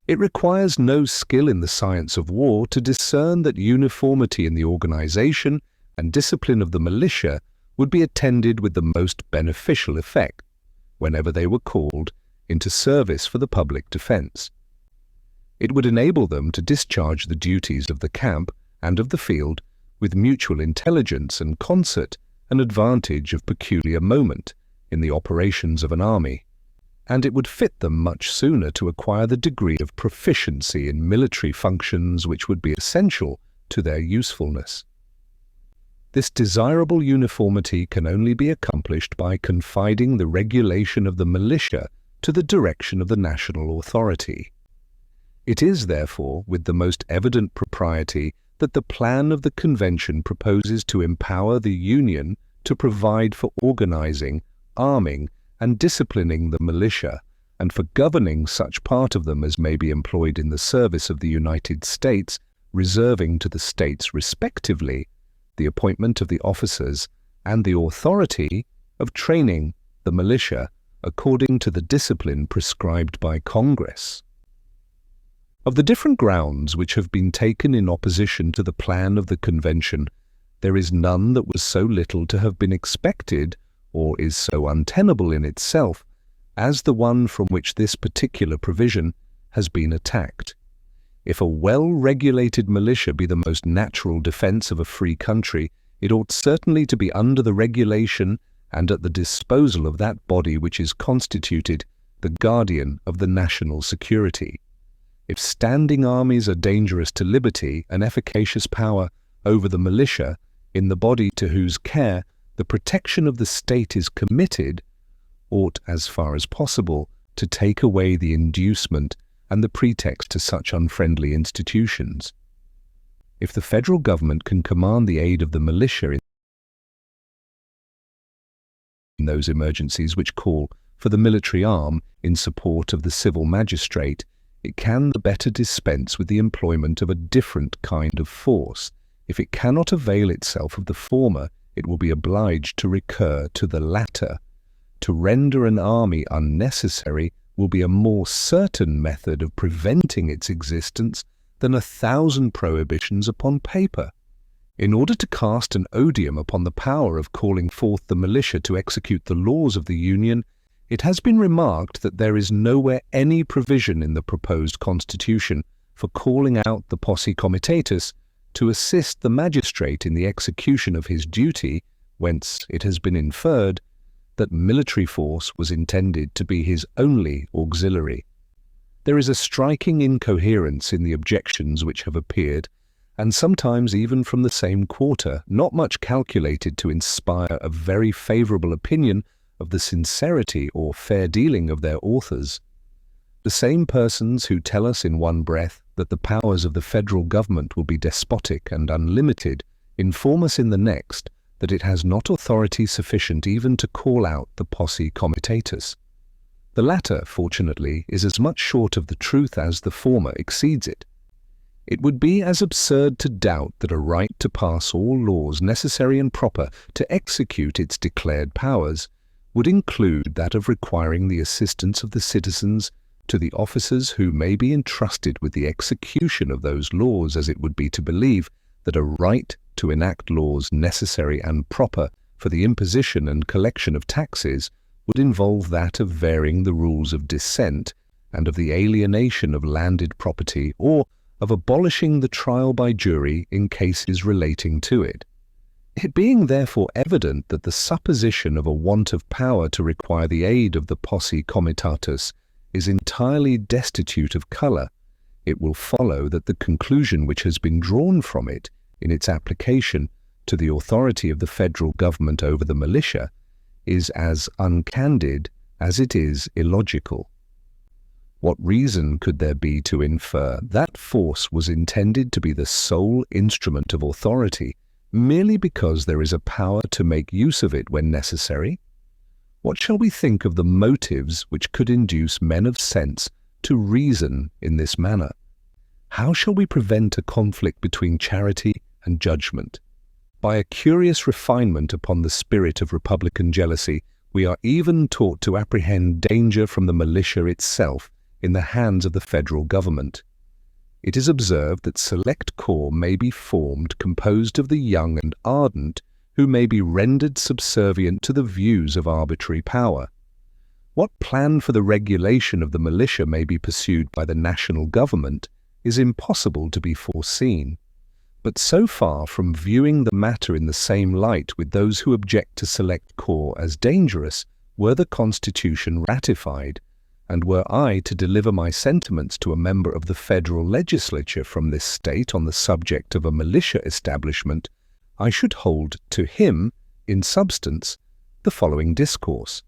It requires no skill in the science of war to discern that uniformity in the organization and discipline of the militia would be attended with the most beneficial effect whenever they were called into service for the public defense. It would enable them to discharge the duties of the camp and of the field with mutual intelligence and concert, an advantage of peculiar moment in the operations of an army, and it would fit them much sooner to acquire the degree of proficiency in military functions which would be essential to their usefulness. This desirable uniformity can only be accomplished by confiding the regulation of the militia to the direction of the national authority. It is, therefore, with the most evident propriety that the plan of the Convention proposes to empower the Union to provide for organizing, arming, and disciplining the militia, and for governing such part of them as may be employed in the service of the United States, reserving to the states respectively the appointment of the officers and the authority of training the militia according to the discipline prescribed by Congress. Of the different grounds which have been taken in opposition to the plan of the Convention, there is none that was so little to have been expected or is so untenable in itself as the one from which this particular provision has been attacked. If a well-regulated militia be the most natural defense of a free country, it ought certainly to be under the regulation and at the disposal of that body which is constituted the guardian of the national security. If standing armies are dangerous to liberty, an efficacious power over the militia, in the body to whose care the protection of the state is committed, ought, as far as possible, to take away the inducement and the pretext to such unfriendly institutions. If the federal government can command the aid of the militia in those emergencies which call for the military arm in support of the civil magistrate, it can the better dispense with the employment of a different kind of force. If it cannot avail itself of the former, it will be obliged to recur to the latter. To render an army unnecessary will be a more certain method of preventing its existence than 1,000 prohibitions upon paper. In order to cast an odium upon the power of calling forth the militia to execute the laws of the Union, it has been remarked that there is nowhere any provision in the proposed Constitution for calling out the posse comitatus to assist the magistrate in the execution of his duty, whence it has been inferred that military force was intended to be his only auxiliary. There is a striking incoherence in the objections which have appeared, and sometimes even from the same quarter, not much calculated to inspire a very favourable opinion of the sincerity or fair dealing of their authors. The same persons who tell us in one breath that the powers of the federal government will be despotic and unlimited inform us in the next that it has not authority sufficient even to call out the posse comitatus. The latter, fortunately, is as much short of the truth as the former exceeds it. It would be as absurd to doubt that a right to pass all laws necessary and proper to execute its declared powers would include that of requiring the assistance of the citizens to the officers who may be entrusted with the execution of those laws, as it would be to believe that a right to enact laws necessary and proper for the imposition and collection of taxes would involve that of varying the rules of descent and of the alienation of landed property, or of abolishing the trial by jury in cases relating to it. It being therefore evident that the supposition of a want of power to require the aid of the posse comitatus is entirely destitute of colour, it will follow that the conclusion which has been drawn from it in its application to the authority of the federal government over the militia is as uncandid as it is illogical. What reason could there be to infer that force was intended to be the sole instrument of authority merely because there is a power to make use of it when necessary? What shall we think of the motives which could induce men of sense to reason in this manner? How shall we prevent a conflict between charity and judgment? By a curious refinement upon the spirit of republican jealousy, we are even taught to apprehend danger from the militia itself in the hands of the federal government. It is observed that select corps may be formed composed of the young and ardent, who may be rendered subservient to the views of arbitrary power. What plan for the regulation of the militia may be pursued by the national government is impossible to be foreseen. But so far from viewing the matter in the same light with those who object to select corps as dangerous, were the Constitution ratified, and were I to deliver my sentiments to a member of the federal legislature from this state on the subject of a militia establishment, I should hold to him, in substance, the following discourse.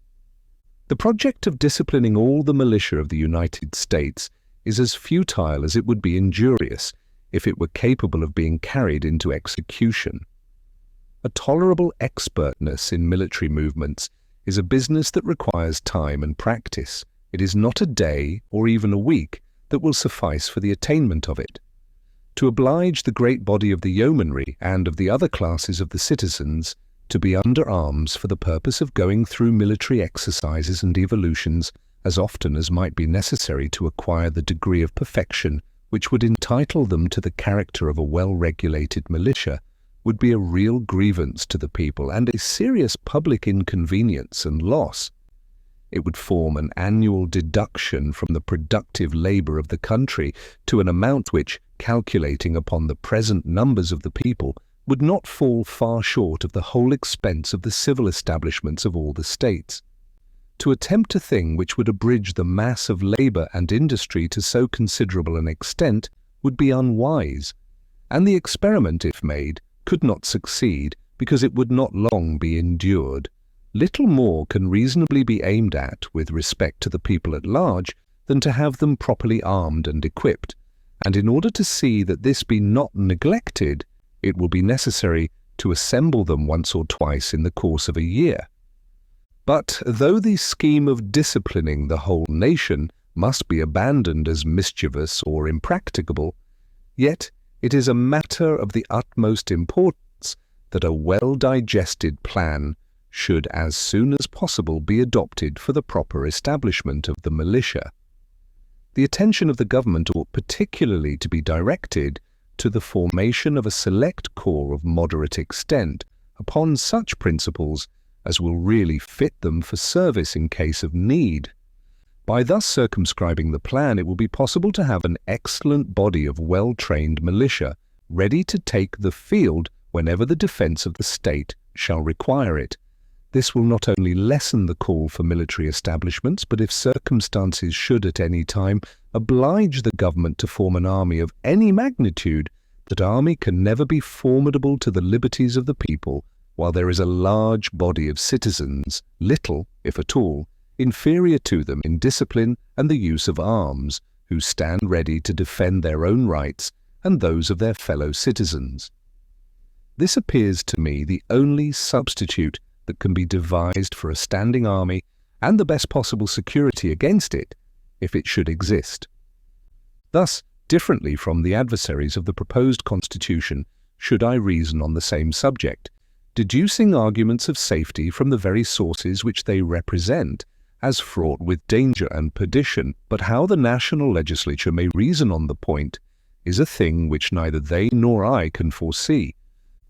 The project of disciplining all the militia of the United States is as futile as it would be injurious if it were capable of being carried into execution. A tolerable expertness in military movements is a business that requires time and practice. It is not a day or even a week that will suffice for the attainment of it. To oblige the great body of the yeomanry and of the other classes of the citizens to be under arms for the purpose of going through military exercises and evolutions as often as might be necessary to acquire the degree of perfection which would entitle them to the character of a well-regulated militia, would be a real grievance to the people and a serious public inconvenience and loss. It would form an annual deduction from the productive labour of the country to an amount which, calculating upon the present numbers of the people, would not fall far short of the whole expense of the civil establishments of all the states. To attempt a thing which would abridge the mass of labour and industry to so considerable an extent would be unwise, and the experiment, if made, could not succeed because it would not long be endured. Little more can reasonably be aimed at with respect to the people at large than to have them properly armed and equipped, and in order to see that this be not neglected, it will be necessary to assemble them once or twice in the course of a year. But though the scheme of disciplining the whole nation must be abandoned as mischievous or impracticable, yet it is a matter of the utmost importance that a well-digested plan should as soon as possible be adopted for the proper establishment of the militia. The attention of the government ought particularly to be directed to the formation of a select corps of moderate extent upon such principles as will really fit them for service in case of need. By thus circumscribing the plan, it will be possible to have an excellent body of well-trained militia ready to take the field whenever the defense of the state shall require it. This will not only lessen the call for military establishments, but if circumstances should at any time oblige the government to form an army of any magnitude, that army can never be formidable to the liberties of the people, while there is a large body of citizens, little, if at all, inferior to them in discipline and the use of arms, who stand ready to defend their own rights and those of their fellow citizens. This appears to me the only substitute that can be devised for a standing army and the best possible security against it, if it should exist. Thus, differently from the adversaries of the proposed constitution, should I reason on the same subject, deducing arguments of safety from the very sources which they represent, as fraught with danger and perdition, but how the national legislature may reason on the point is a thing which neither they nor I can foresee.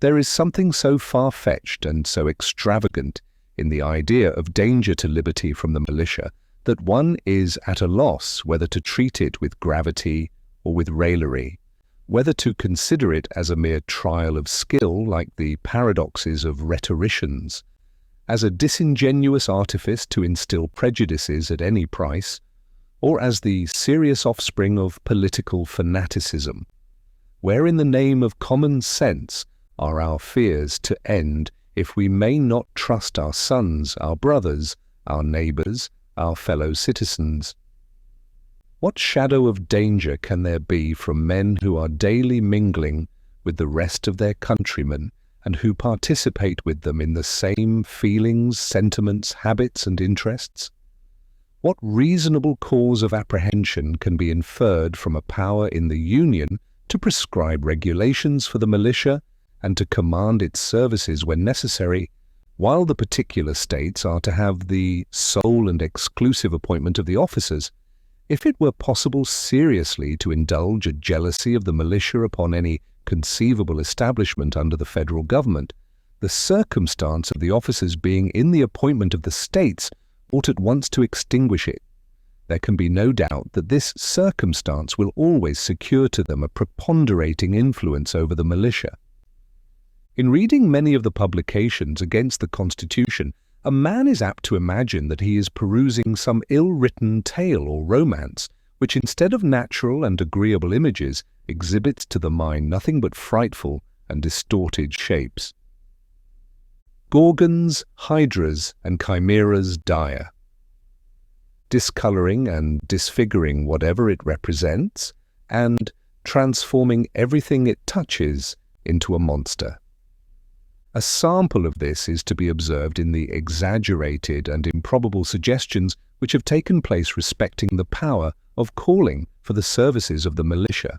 There is something so far-fetched and so extravagant in the idea of danger to liberty from the militia that one is at a loss whether to treat it with gravity or with raillery, whether to consider it as a mere trial of skill like the paradoxes of rhetoricians, as a disingenuous artifice to instill prejudices at any price, or as the serious offspring of political fanaticism, where in the name of common sense are our fears to end if we may not trust our sons, our brothers, our neighbours, our fellow citizens. What shadow of danger can there be from men who are daily mingling with the rest of their countrymen and who participate with them in the same feelings, sentiments, habits, and interests? What reasonable cause of apprehension can be inferred from a power in the Union to prescribe regulations for the militia and to command its services when necessary, while the particular states are to have the sole and exclusive appointment of the officers? If it were possible seriously to indulge a jealousy of the militia upon any conceivable establishment under the federal government, the circumstance of the officers being in the appointment of the states ought at once to extinguish it. There can be no doubt that this circumstance will always secure to them a preponderating influence over the militia. In reading many of the publications against the Constitution, a man is apt to imagine that he is perusing some ill-written tale or romance, which instead of natural and agreeable images exhibits to the mind nothing but frightful and distorted shapes. Gorgons, hydras, and chimeras dire, discolouring and disfiguring whatever it represents, and transforming everything it touches into a monster. A sample of this is to be observed in the exaggerated and improbable suggestions which have taken place respecting the power of calling for the services of the militia.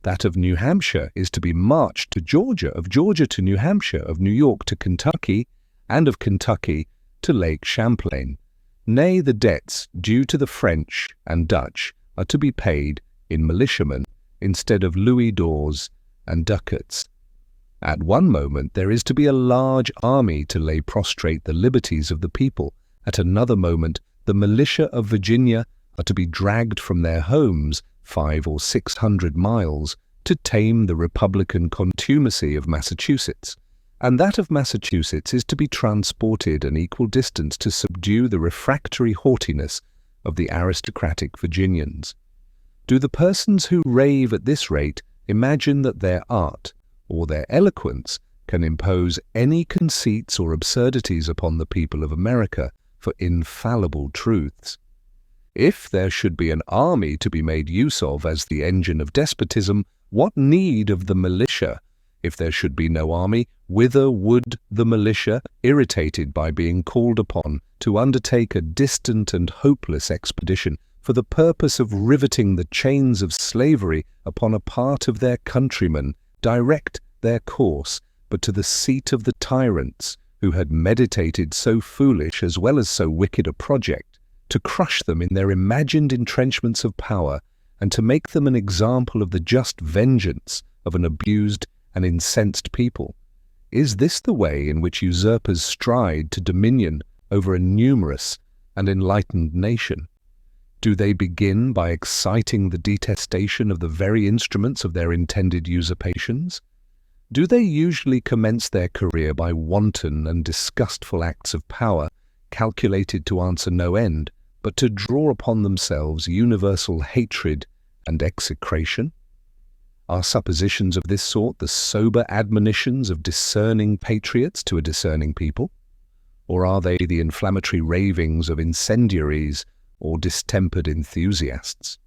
That of New Hampshire is to be marched to Georgia, of Georgia to New Hampshire, of New York to Kentucky, and of Kentucky to Lake Champlain. Nay, the debts due to the French and Dutch are to be paid in militiamen instead of louis d'ors and ducats. At one moment there is to be a large army to lay prostrate the liberties of the people. At another moment the militia of Virginia are to be dragged from their homes 500 or 600 miles to tame the Republican contumacy of Massachusetts, and that of Massachusetts is to be transported an equal distance to subdue the refractory haughtiness of the aristocratic Virginians. Do the persons who rave at this rate imagine that their art or their eloquence can impose any conceits or absurdities upon the people of America for infallible truths? If there should be an army to be made use of as the engine of despotism, what need of the militia? If there should be no army, whither would the militia, irritated by being called upon to undertake a distant and hopeless expedition for the purpose of riveting the chains of slavery upon a part of their countrymen, direct their course but to the seat of the tyrants who had meditated so foolish as well as so wicked a project, to crush them in their imagined entrenchments of power, and to make them an example of the just vengeance of an abused and incensed people? Is this the way in which usurpers stride to dominion over a numerous and enlightened nation? Do they begin by exciting the detestation of the very instruments of their intended usurpations? Do they usually commence their career by wanton and disgustful acts of power, calculated to answer no end, but to draw upon themselves universal hatred and execration? Are suppositions of this sort the sober admonitions of discerning patriots to a discerning people? Or are they the inflammatory ravings of incendiaries or distempered enthusiasts?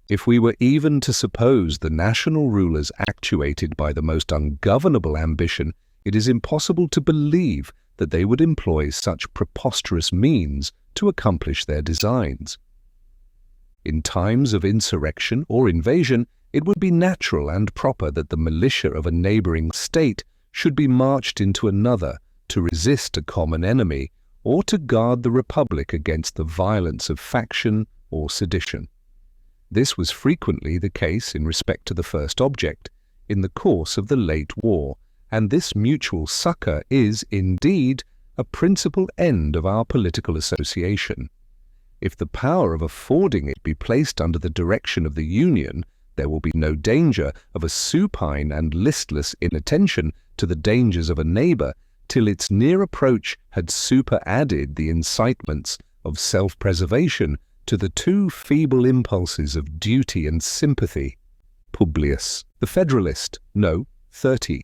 If we were even to suppose the national rulers actuated by the most ungovernable ambition, it is impossible to believe that they would employ such preposterous means to accomplish their designs. In times of insurrection or invasion, it would be natural and proper that the militia of a neighboring state should be marched into another to resist a common enemy or to guard the republic against the violence of faction or sedition. This was frequently the case in respect to the first object in the course of the late war, and this mutual succor is, indeed, a principal end of our political association. If the power of affording it be placed under the direction of the Union, there will be no danger of a supine and listless inattention to the dangers of a neighbour till its near approach had superadded the incitements of self-preservation to the too feeble impulses of duty and sympathy. Publius, the Federalist, No. 30.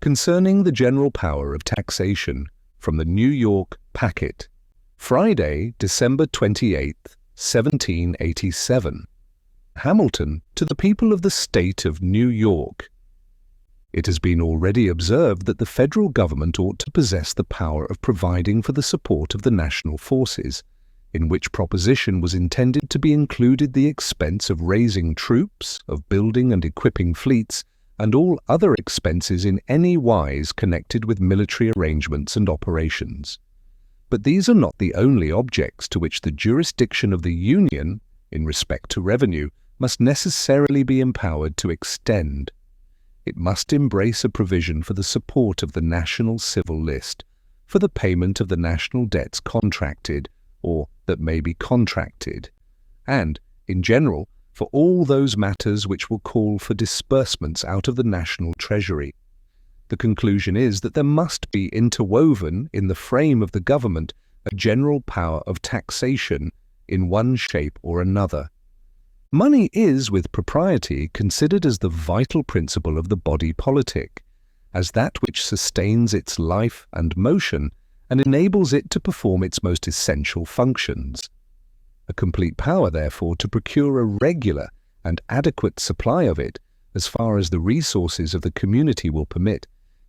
Concerning the general power of taxation, from the New York Packet, Friday, December 28, 1787. Hamilton to the people of the state of New York. It has been already observed that the federal government ought to possess the power of providing for the support of the national forces, in which proposition was intended to be included the expense of raising troops, of building and equipping fleets, and all other expenses in any wise connected with military arrangements and operations. But these are not the only objects to which the jurisdiction of the Union, in respect to revenue, must necessarily be empowered to extend. It must embrace a provision for the support of the national civil list, for the payment of the national debts contracted, or that may be contracted, and, in general, for all those matters which will call for disbursements out of the national treasury. The conclusion is that there must be interwoven in the frame of the government a general power of taxation in one shape or another. Money is, with propriety, considered as the vital principle of the body politic, as that which sustains its life and motion and enables it to perform its most essential functions. A complete power, therefore, to procure a regular and adequate supply of it, as far as the resources of the community will permit,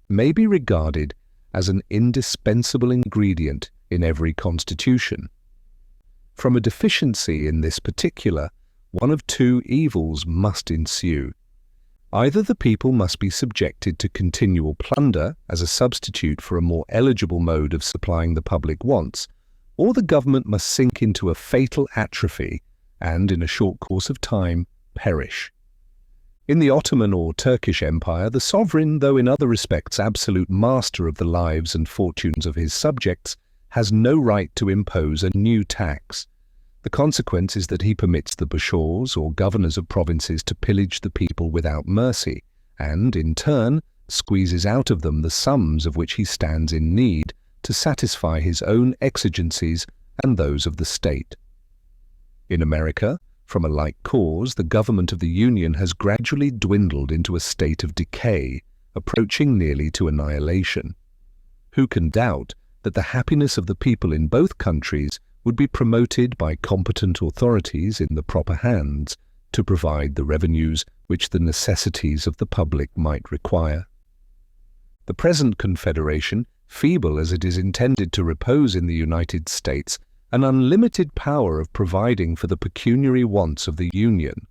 may be regarded as an indispensable ingredient in every constitution. From a deficiency in this particular, one of two evils must ensue. Either the people must be subjected to continual plunder as a substitute for a more eligible mode of supplying the public wants, or the government must sink into a fatal atrophy and, in a short course of time, perish. In the Ottoman or Turkish Empire, the sovereign, though in other respects absolute master of the lives and fortunes of his subjects, has no right to impose a new tax. The consequence is that he permits the bashaws or governors of provinces to pillage the people without mercy, and, in turn, squeezes out of them the sums of which he stands in need to satisfy his own exigencies and those of the state. In America, from a like cause, the government of the Union has gradually dwindled into a state of decay, approaching nearly to annihilation. Who can doubt that the happiness of the people in both countries would be promoted by competent authorities in the proper hands to provide the revenues which the necessities of the public might require? The present Confederation, feeble as it is intended to repose in the United States, an unlimited power of providing for the pecuniary wants of the Union,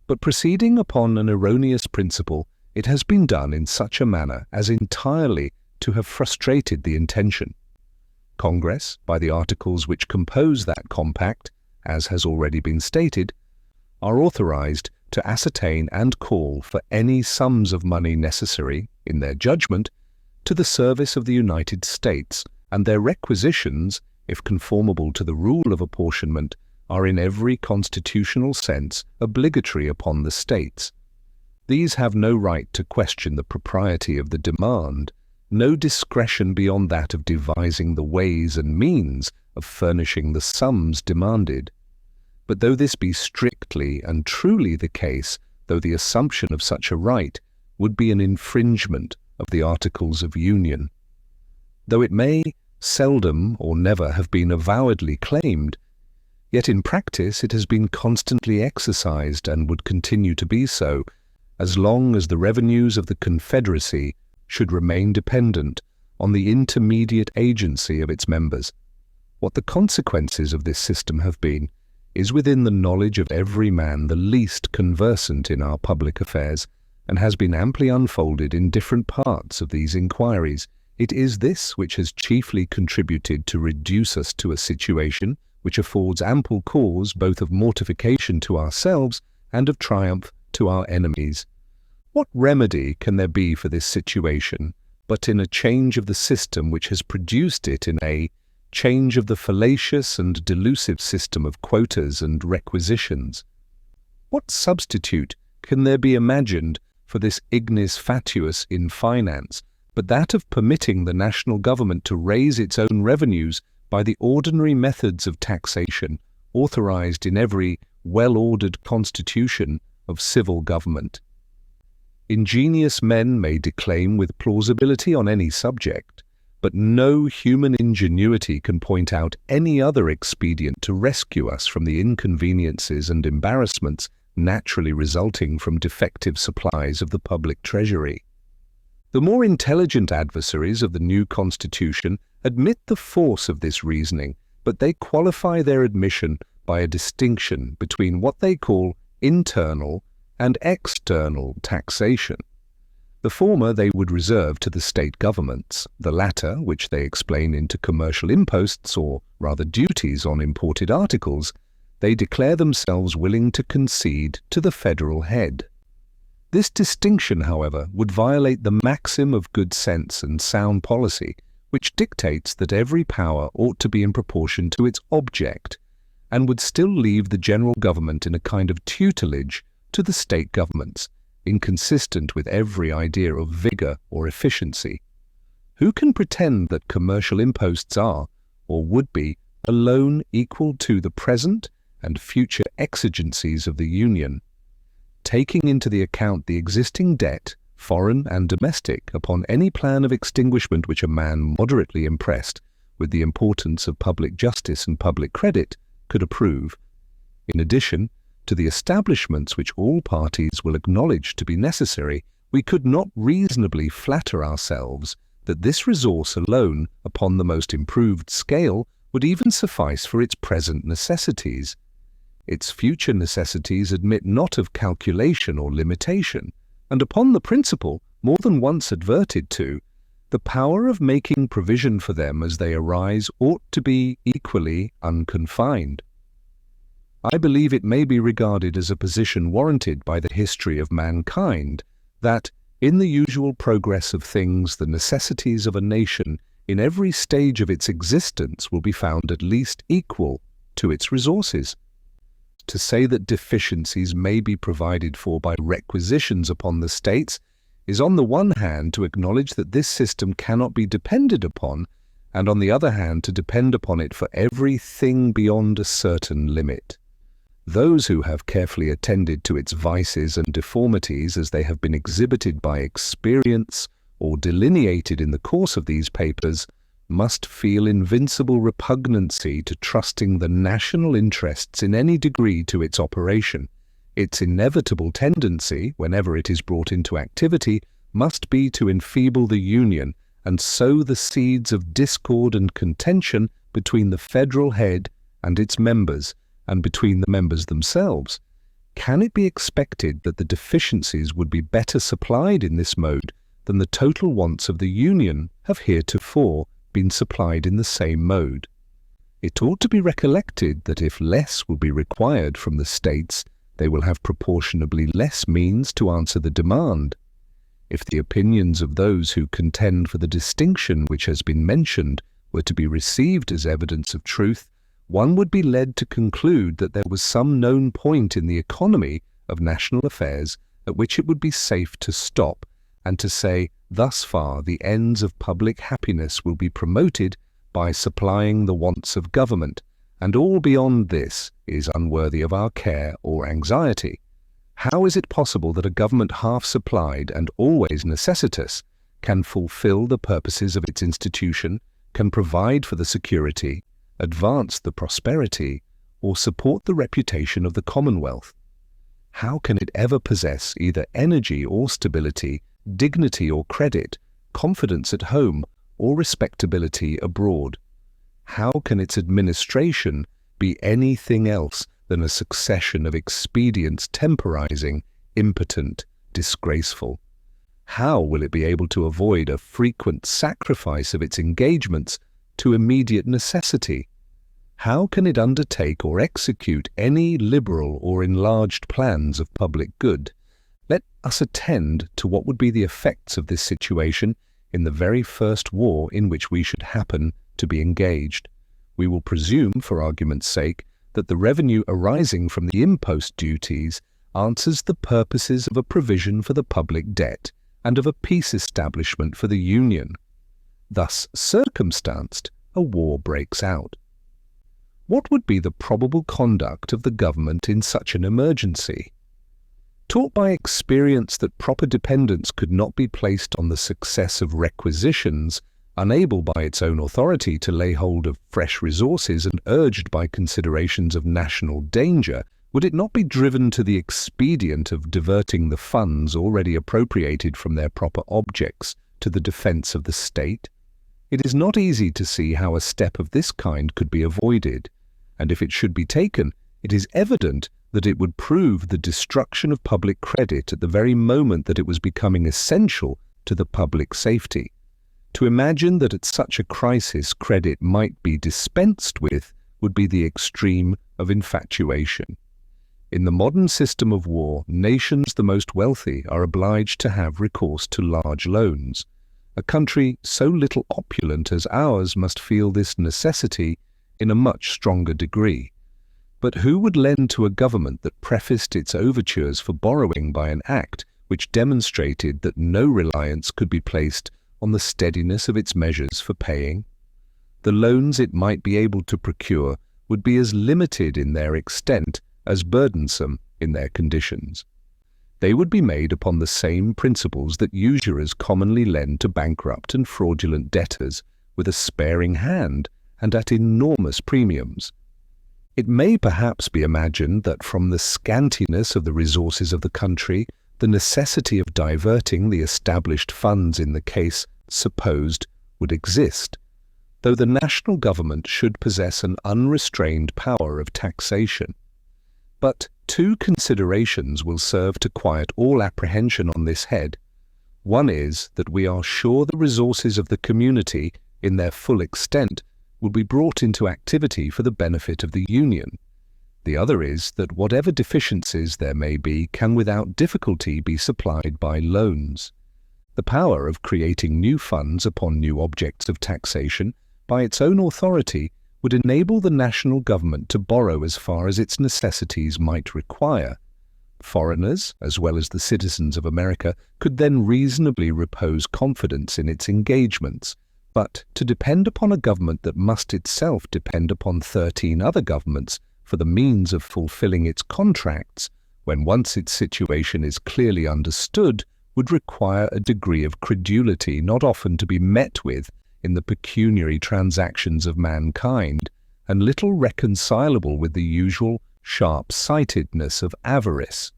but proceeding upon an erroneous principle, it has been done in such a manner as entirely to have frustrated the intention. Congress, by the articles which compose that compact, as has already been stated, are authorized to ascertain and call for any sums of money necessary, in their judgment, to the service of the United States, and their requisitions, if conformable to the rule of apportionment, are in every constitutional sense obligatory upon the states. These have no right to question the propriety of the demand, no discretion beyond that of devising the ways and means of furnishing the sums demanded. But though this be strictly and truly the case, though the assumption of such a right would be an infringement of the Articles of Union, though it may seldom or never have been avowedly claimed, yet in practice it has been constantly exercised and would continue to be so, as long as the revenues of the Confederacy should remain dependent on the intermediate agency of its members. What the consequences of this system have been is within the knowledge of every man the least conversant in our public affairs, and has been amply unfolded in different parts of these inquiries. It is this which has chiefly contributed to reduce us to a situation which affords ample cause both of mortification to ourselves and of triumph to our enemies. What remedy can there be for this situation but in a change of the system which has produced it, in a change of the fallacious and delusive system of quotas and requisitions? What substitute can there be imagined for this ignis fatuus in finance but that of permitting the national government to raise its own revenues by the ordinary methods of taxation authorized in every well-ordered constitution of civil government? Ingenious men may declaim with plausibility on any subject, but no human ingenuity can point out any other expedient to rescue us from the inconveniences and embarrassments naturally resulting from defective supplies of the public treasury. The more intelligent adversaries of the new Constitution admit the force of this reasoning, but they qualify their admission by a distinction between what they call internal and external taxation. The former they would reserve to the state governments, the latter, which they explain into commercial imposts, or rather duties on imported articles, they declare themselves willing to concede to the federal head. This distinction, however, would violate the maxim of good sense and sound policy, which dictates that every power ought to be in proportion to its object, and would still leave the general government in a kind of tutelage to the state governments, inconsistent with every idea of vigor or efficiency. Who can pretend that commercial imposts are, or would be, alone equal to the present and future exigencies of the Union, taking into the account the existing debt, foreign and domestic, upon any plan of extinguishment which a man moderately impressed with the importance of public justice and public credit could approve, in addition to the establishments which all parties will acknowledge to be necessary? We could not reasonably flatter ourselves that this resource alone, upon the most improved scale, would even suffice for its present necessities. Its future necessities admit not of calculation or limitation, and upon the principle, more than once adverted to, the power of making provision for them as they arise ought to be equally unconfined. I believe it may be regarded as a position warranted by the history of mankind, that, in the usual progress of things, the necessities of a nation in every stage of its existence will be found at least equal to its resources. To say that deficiencies may be provided for by requisitions upon the states is on the one hand to acknowledge that this system cannot be depended upon, and on the other hand to depend upon it for everything beyond a certain limit. Those who have carefully attended to its vices and deformities as they have been exhibited by experience or delineated in the course of these papers must feel invincible repugnancy to trusting the national interests in any degree to its operation. Its inevitable tendency, whenever it is brought into activity, must be to enfeeble the Union and sow the seeds of discord and contention between the federal head and its members, and between the members themselves. can it be expected that the deficiencies would be better supplied in this mode than the total wants of the Union have heretofore been supplied in the same mode? It ought to be recollected that if less will be required from the states, they will have proportionably less means to answer the demand. If the opinions of those who contend for the distinction which has been mentioned were to be received as evidence of truth, one would be led to conclude that there was some known point in the economy of national affairs at which it would be safe to stop, and to say, thus far the ends of public happiness will be promoted by supplying the wants of government, and all beyond this is unworthy of our care or anxiety. How is it possible that a government half supplied and always necessitous can fulfill the purposes of its institution, can provide for the security, advance the prosperity, or support the reputation of the Commonwealth? How can it ever possess either energy or stability, dignity or credit, confidence at home, or respectability abroad? How can its administration be anything else than a succession of expedients temporizing, impotent, disgraceful? How will it be able to avoid a frequent sacrifice of its engagements to immediate necessity? How can it undertake or execute any liberal or enlarged plans of public good? Let us attend to what would be the effects of this situation in the very first war in which we should happen to be engaged. We will presume, for argument's sake, that the revenue arising from the impost duties answers the purposes of a provision for the public debt and of a peace establishment for the Union. Thus circumstanced, a war breaks out. What would be the probable conduct of the government in such an emergency? Taught by experience that proper dependence could not be placed on the success of requisitions, unable by its own authority to lay hold of fresh resources, and urged by considerations of national danger, would it not be driven to the expedient of diverting the funds already appropriated from their proper objects to the defence of the state? It is not easy to see how a step of this kind could be avoided, and if it should be taken, it is evident that it would prove the destruction of public credit at the very moment that it was becoming essential to the public safety. To imagine that at such a crisis credit might be dispensed with would be the extreme of infatuation. In the modern system of war, nations the most wealthy are obliged to have recourse to large loans. A country so little opulent as ours must feel this necessity in a much stronger degree. But who would lend to a government that prefaced its overtures for borrowing by an act which demonstrated that no reliance could be placed on the steadiness of its measures for paying? The loans it might be able to procure would be as limited in their extent as burdensome in their conditions. They would be made upon the same principles that usurers commonly lend to bankrupt and fraudulent debtors, with a sparing hand and at enormous premiums. It may perhaps be imagined that from the scantiness of the resources of the country, the necessity of diverting the established funds in the case supposed would exist, though the national government should possess an unrestrained power of taxation. But two considerations will serve to quiet all apprehension on this head. One is that we are sure the resources of the community, in their full extent, will be brought into activity for the benefit of the Union. The other is that whatever deficiencies there may be can without difficulty be supplied by loans. The power of creating new funds upon new objects of taxation, by its own authority, would enable the national government to borrow as far as its necessities might require. Foreigners, as well as the citizens of America, could then reasonably repose confidence in its engagements. But to depend upon a government that must itself depend upon 13 other governments for the means of fulfilling its contracts, when once its situation is clearly understood, would require a degree of credulity not often to be met with in the pecuniary transactions of mankind, and little reconcilable with the usual sharp-sightedness of avarice.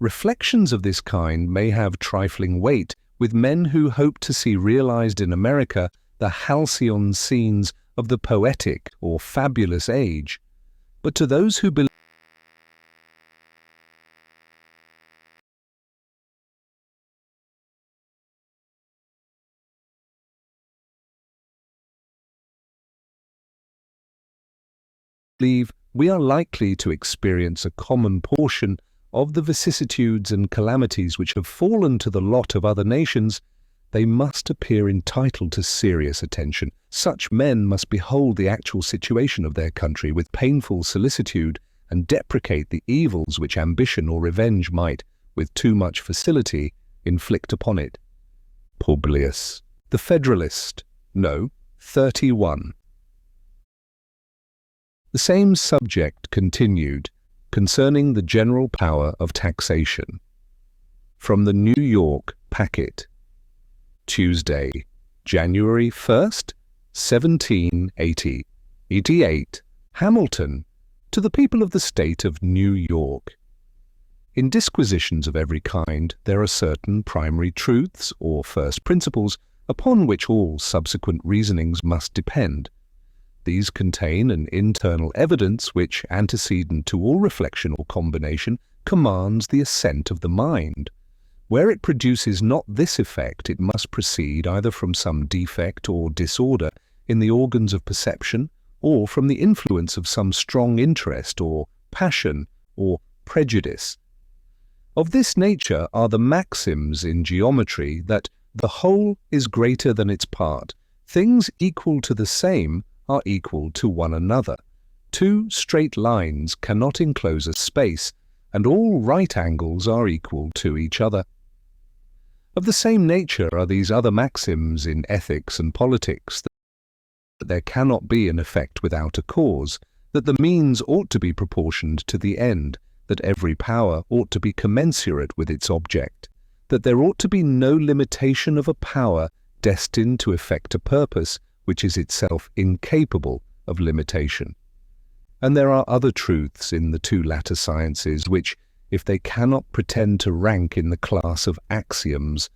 Reflections of this kind may have trifling weight with men who hope to see realized in America the halcyon scenes of the poetic or fabulous age. But to those who believe believe we are likely to experience a common portion of the vicissitudes and calamities which have fallen to the lot of other nations, they must appear entitled to serious attention. Such men must behold the actual situation of their country with painful solicitude and deprecate the evils which ambition or revenge might, with too much facility, inflict upon it. Publius. The Federalist. No. 31. The same subject continued, concerning the general power of taxation. From the New York Packet. Tuesday, January 1st, 1780. 88. Hamilton, to the people of the state of New York. In disquisitions of every kind, there are certain primary truths or first principles upon which all subsequent reasonings must depend. These contain an internal evidence which, antecedent to all reflection or combination, commands the assent of the mind. Where it produces not this effect, it must proceed either from some defect or disorder in the organs of perception, or from the influence of some strong interest or passion or prejudice. Of this nature are the maxims in geometry that the whole is greater than its part, things equal to the same are equal to one another. Two straight lines cannot enclose a space, and all right angles are equal to each other. Of the same nature are these other maxims in ethics and politics, that there cannot be an effect without a cause, that the means ought to be proportioned to the end, that every power ought to be commensurate with its object, that there ought to be no limitation of a power destined to effect a purpose which is itself incapable of limitation. And there are other truths in the two latter sciences which, if they cannot pretend to rank in the class of axioms,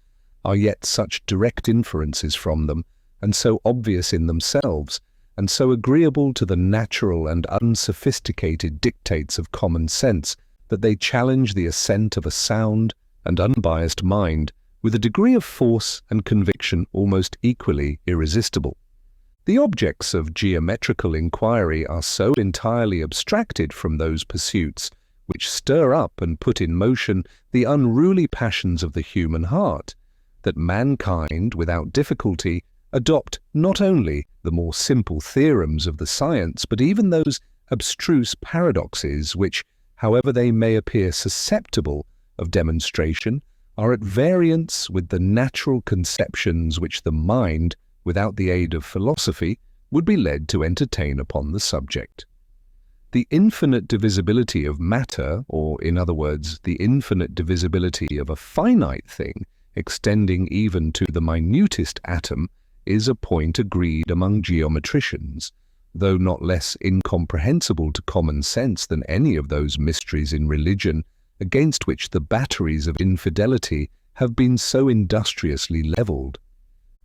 are yet such direct inferences from them, and so obvious in themselves, and so agreeable to the natural and unsophisticated dictates of common sense, that they challenge the assent of a sound and unbiased mind with a degree of force and conviction almost equally irresistible. The objects of geometrical inquiry are so entirely abstracted from those pursuits which stir up and put in motion the unruly passions of the human heart, that mankind, without difficulty, adopt not only the more simple theorems of the science, but even those abstruse paradoxes which, however they may appear susceptible of demonstration, are at variance with the natural conceptions which the mind, without the aid of philosophy, would be led to entertain upon the subject. The infinite divisibility of matter, or in other words, the infinite divisibility of a finite thing, extending even to the minutest atom, is a point agreed among geometricians, though not less incomprehensible to common sense than any of those mysteries in religion against which the batteries of infidelity have been so industriously levelled.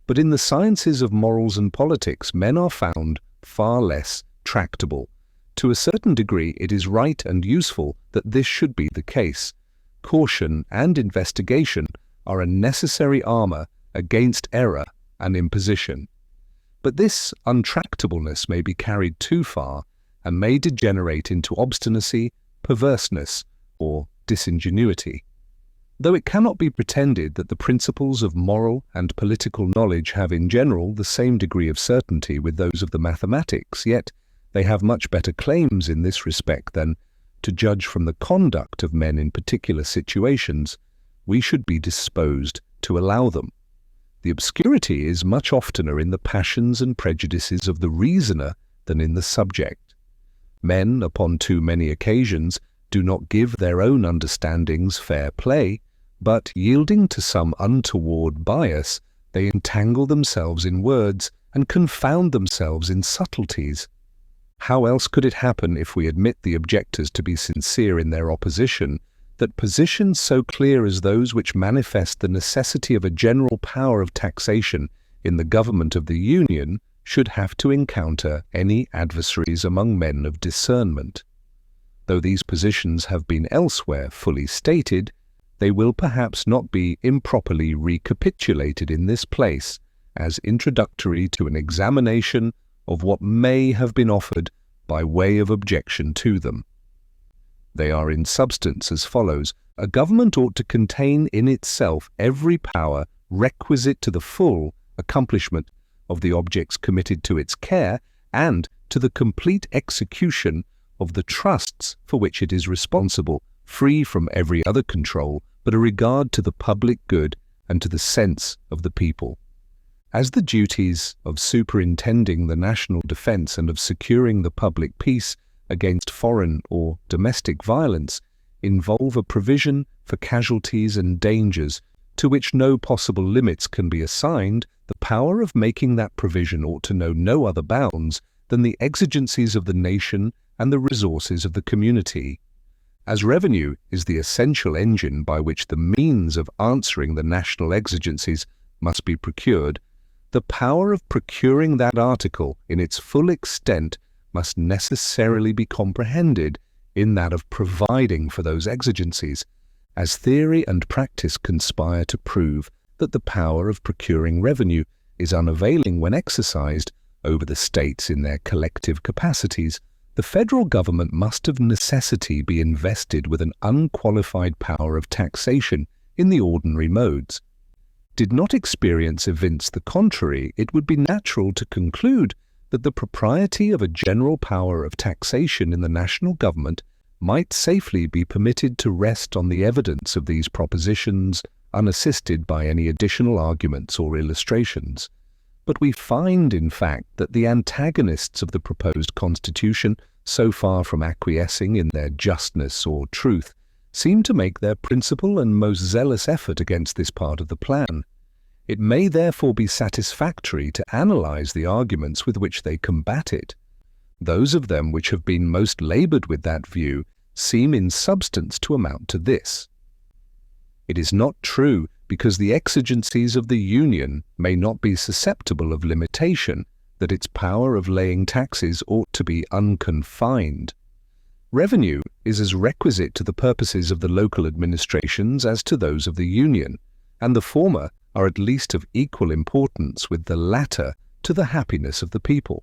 But in the sciences of morals and politics, men are found far less tractable. To a certain degree, it is right and useful that this should be the case. Caution and investigation are a necessary armour against error and imposition. But this untractableness may be carried too far and may degenerate into obstinacy, perverseness, or disingenuity. Though it cannot be pretended that the principles of moral and political knowledge have in general the same degree of certainty with those of the mathematics, yet they have much better claims in this respect than, to judge from the conduct of men in particular situations, we should be disposed to allow them. The obscurity is much oftener in the passions and prejudices of the reasoner than in the subject. Men, upon too many occasions, do not give their own understandings fair play, but, yielding to some untoward bias, they entangle themselves in words and confound themselves in subtleties. How else could it happen, if we admit the objectors to be sincere in their opposition, that positions so clear as those which manifest the necessity of a general power of taxation in the government of the Union should have to encounter any adversaries among men of discernment? Though these positions have been elsewhere fully stated, they will perhaps not be improperly recapitulated in this place as introductory to an examination of what may have been offered by way of objection to them. They are in substance as follows. A government ought to contain in itself every power requisite to the full accomplishment of the objects committed to its care and to the complete execution of the trusts for which it is responsible, free from every other control but a regard to the public good and to the sense of the people. As the duties of superintending the national defense and of securing the public peace against foreign or domestic violence involve a provision for casualties and dangers to which no possible limits can be assigned, the power of making that provision ought to know no other bounds than the exigencies of the nation and the resources of the community. As revenue is the essential engine by which the means of answering the national exigencies must be procured, the power of procuring that article in its full extent must necessarily be comprehended in that of providing for those exigencies, as theory and practice conspire to prove that the power of procuring revenue is unavailing when exercised over the states in their collective capacities. The federal government must of necessity be invested with an unqualified power of taxation in the ordinary modes. Did not experience evince the contrary, it would be natural to conclude that the propriety of a general power of taxation in the national government might safely be permitted to rest on the evidence of these propositions, unassisted by any additional arguments or illustrations. But we find, in fact, that the antagonists of the proposed constitution, so far from acquiescing in their justness or truth, seem to make their principal and most zealous effort against this part of the plan. It may therefore be satisfactory to analyze the arguments with which they combat it. Those of them which have been most labored with that view seem in substance to amount to this. It is not true, because the exigencies of the Union may not be susceptible of limitation, that its power of laying taxes ought to be unconfined. Revenue is as requisite to the purposes of the local administrations as to those of the Union, and the former are at least of equal importance with the latter to the happiness of the people.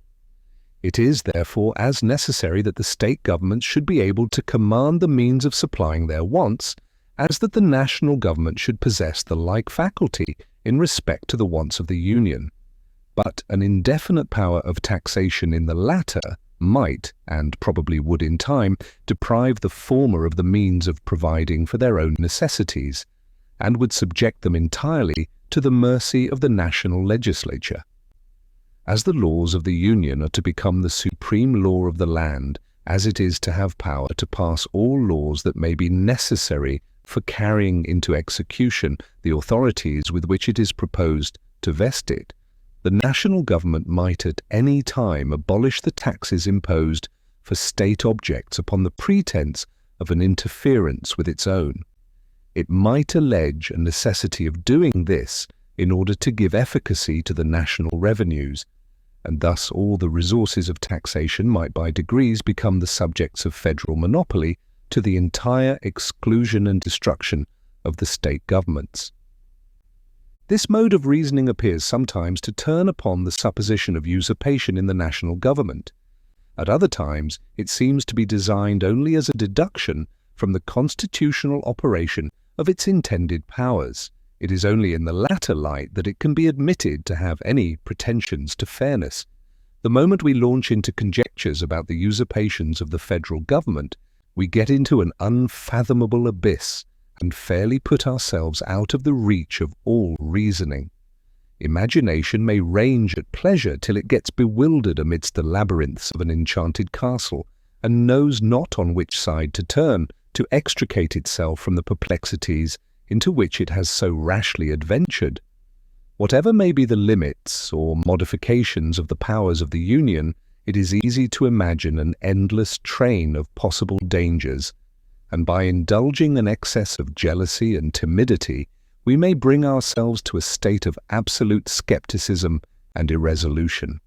It is, therefore, as necessary that the state governments should be able to command the means of supplying their wants, as that the national government should possess the like faculty in respect to the wants of the Union. But an indefinite power of taxation in the latter might, and probably would in time, deprive the former of the means of providing for their own necessities, and would subject them entirely to the mercy of the national legislature. As the laws of the Union are to become the supreme law of the land, as it is to have power to pass all laws that may be necessary for carrying into execution the authorities with which it is proposed to vest it, the national government might at any time abolish the taxes imposed for state objects upon the pretense of an interference with its own. It might allege a necessity of doing this in order to give efficacy to the national revenues, and thus all the resources of taxation might by degrees become the subjects of federal monopoly, to the entire exclusion and destruction of the state governments. This mode of reasoning appears sometimes to turn upon the supposition of usurpation in the national government. At other times it seems to be designed only as a deduction from the constitutional operation of its intended powers. It is only in the latter light that it can be admitted to have any pretensions to fairness. The moment we launch into conjectures about the usurpations of the federal government, we get into an unfathomable abyss and fairly put ourselves out of the reach of all reasoning. Imagination may range at pleasure till it gets bewildered amidst the labyrinths of an enchanted castle, and knows not on which side to turn to extricate itself from the perplexities into which it has so rashly adventured. Whatever may be the limits or modifications of the powers of the Union, it is easy to imagine an endless train of possible dangers, and by indulging an excess of jealousy and timidity, we may bring ourselves to a state of absolute skepticism and irresolution.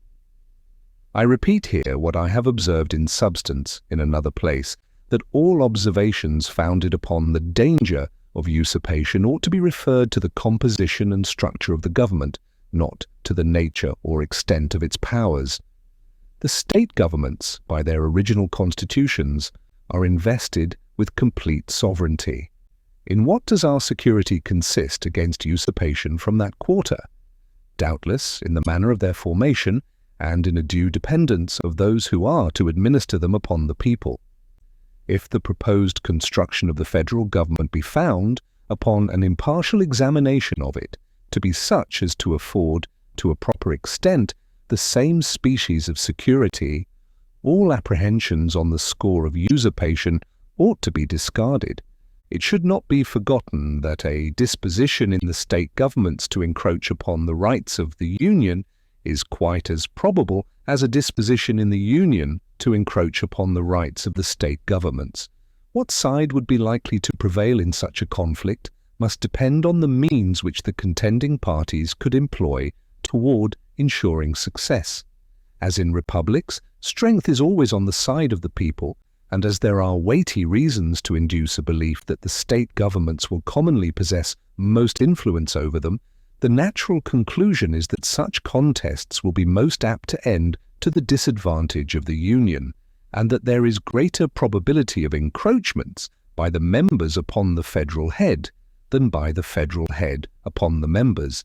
I repeat here what I have observed in substance in another place, that all observations founded upon the danger of usurpation ought to be referred to the composition and structure of the government, not to the nature or extent of its powers. The state governments, by their original constitutions, are invested with complete sovereignty. In what does our security consist against usurpation from that quarter? Doubtless, in the manner of their formation, and in a due dependence of those who are to administer them upon the people. If the proposed construction of the federal government be found, upon an impartial examination of it, to be such as to afford, to a proper extent, the same species of security, all apprehensions on the score of usurpation ought to be discarded. It should not be forgotten that a disposition in the state governments to encroach upon the rights of the Union is quite as probable as a disposition in the Union to encroach upon the rights of the state governments. What side would be likely to prevail in such a conflict must depend on the means which the contending parties could employ toward ensuring success. As in republics, strength is always on the side of the people, and as there are weighty reasons to induce a belief that the state governments will commonly possess most influence over them, the natural conclusion is that such contests will be most apt to end to the disadvantage of the Union, and that there is greater probability of encroachments by the members upon the federal head than by the federal head upon the members.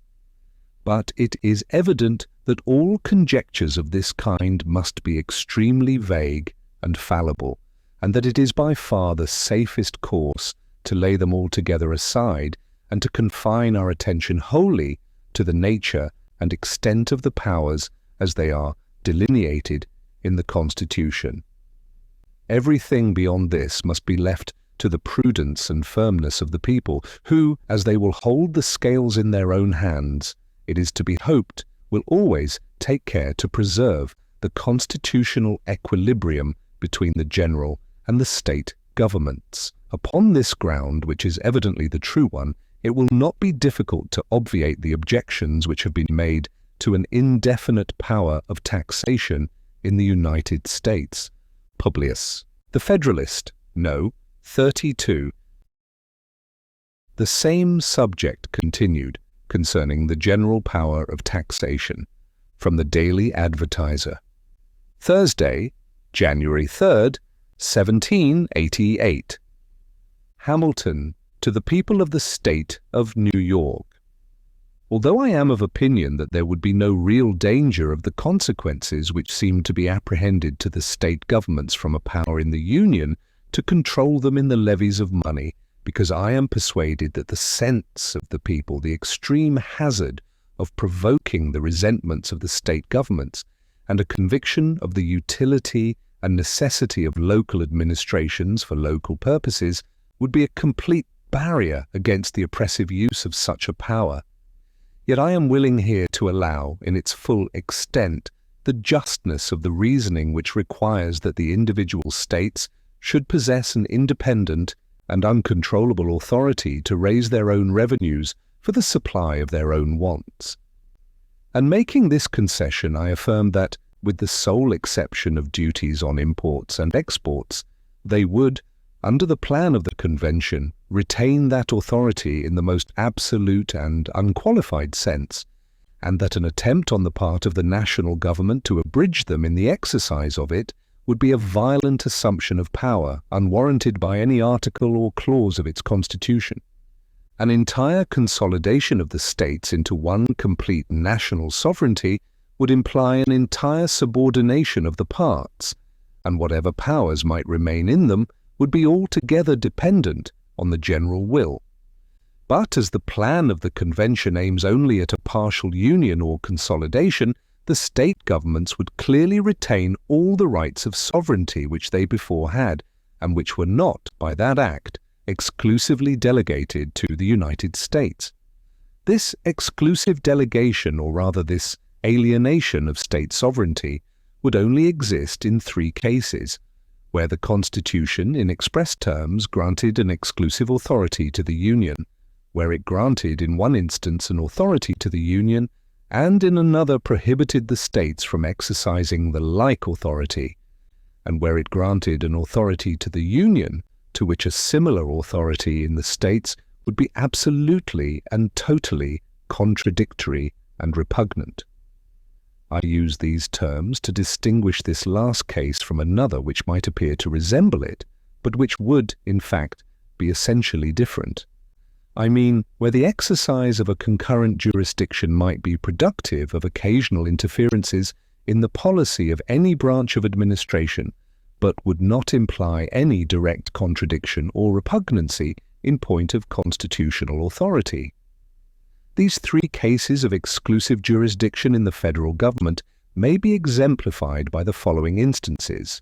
But it is evident that all conjectures of this kind must be extremely vague and fallible, and that it is by far the safest course to lay them altogether aside and to confine our attention wholly to the nature and extent of the powers as they are delineated in the Constitution. Everything beyond this must be left to the prudence and firmness of the people, who, as they will hold the scales in their own hands, it is to be hoped, will always take care to preserve the constitutional equilibrium between the general and the state governments. Upon this ground, which is evidently the true one, it will not be difficult to obviate the objections which have been made to an indefinite power of taxation in the United States. Publius. The Federalist, No. 32. The same subject continued concerning the general power of taxation. From the Daily Advertiser. Thursday, January 3rd, 1788. Hamilton to the people of the state of New York. Although I am of opinion that there would be no real danger of the consequences which seem to be apprehended to the state governments from a power in the Union to control them in the levies of money, because I am persuaded that the sense of the people, the extreme hazard of provoking the resentments of the state governments, and a conviction of the utility and necessity of local administrations for local purposes, would be a complete barrier against the oppressive use of such a power. Yet I am willing here to allow, in its full extent, the justness of the reasoning which requires that the individual states should possess an independent and uncontrollable authority to raise their own revenues for the supply of their own wants. And making this concession, I affirm that, with the sole exception of duties on imports and exports, they would, under the plan of the Convention, retain that authority in the most absolute and unqualified sense, and that an attempt on the part of the national government to abridge them in the exercise of it would be a violent assumption of power unwarranted by any article or clause of its constitution. An entire consolidation of the states into one complete national sovereignty would imply an entire subordination of the parts, and whatever powers might remain in them would be altogether dependent on the general will. But as the plan of the Convention aims only at a partial union or consolidation, the state governments would clearly retain all the rights of sovereignty which they before had, and which were not, by that act, exclusively delegated to the United States. This exclusive delegation, or rather this alienation of state sovereignty, would only exist in 3 cases, where the Constitution in express terms granted an exclusive authority to the Union, where it granted in one instance an authority to the Union, and in another prohibited the states from exercising the like authority, and where it granted an authority to the Union to which a similar authority in the states would be absolutely and totally contradictory and repugnant. I use these terms to distinguish this last case from another which might appear to resemble it, but which would, in fact, be essentially different. I mean, where the exercise of a concurrent jurisdiction might be productive of occasional interferences in the policy of any branch of administration, but would not imply any direct contradiction or repugnancy in point of constitutional authority. These three cases of exclusive jurisdiction in the federal government may be exemplified by the following instances.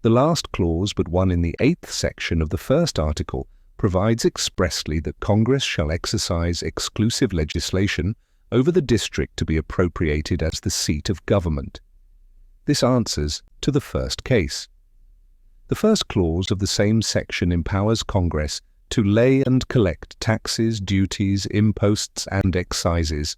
The last clause, but one in the 8th section of the first article, provides expressly that Congress shall exercise exclusive legislation over the district to be appropriated as the seat of government. This answers to the first case. The first clause of the same section empowers Congress to lay and collect taxes, duties, imposts, and excises.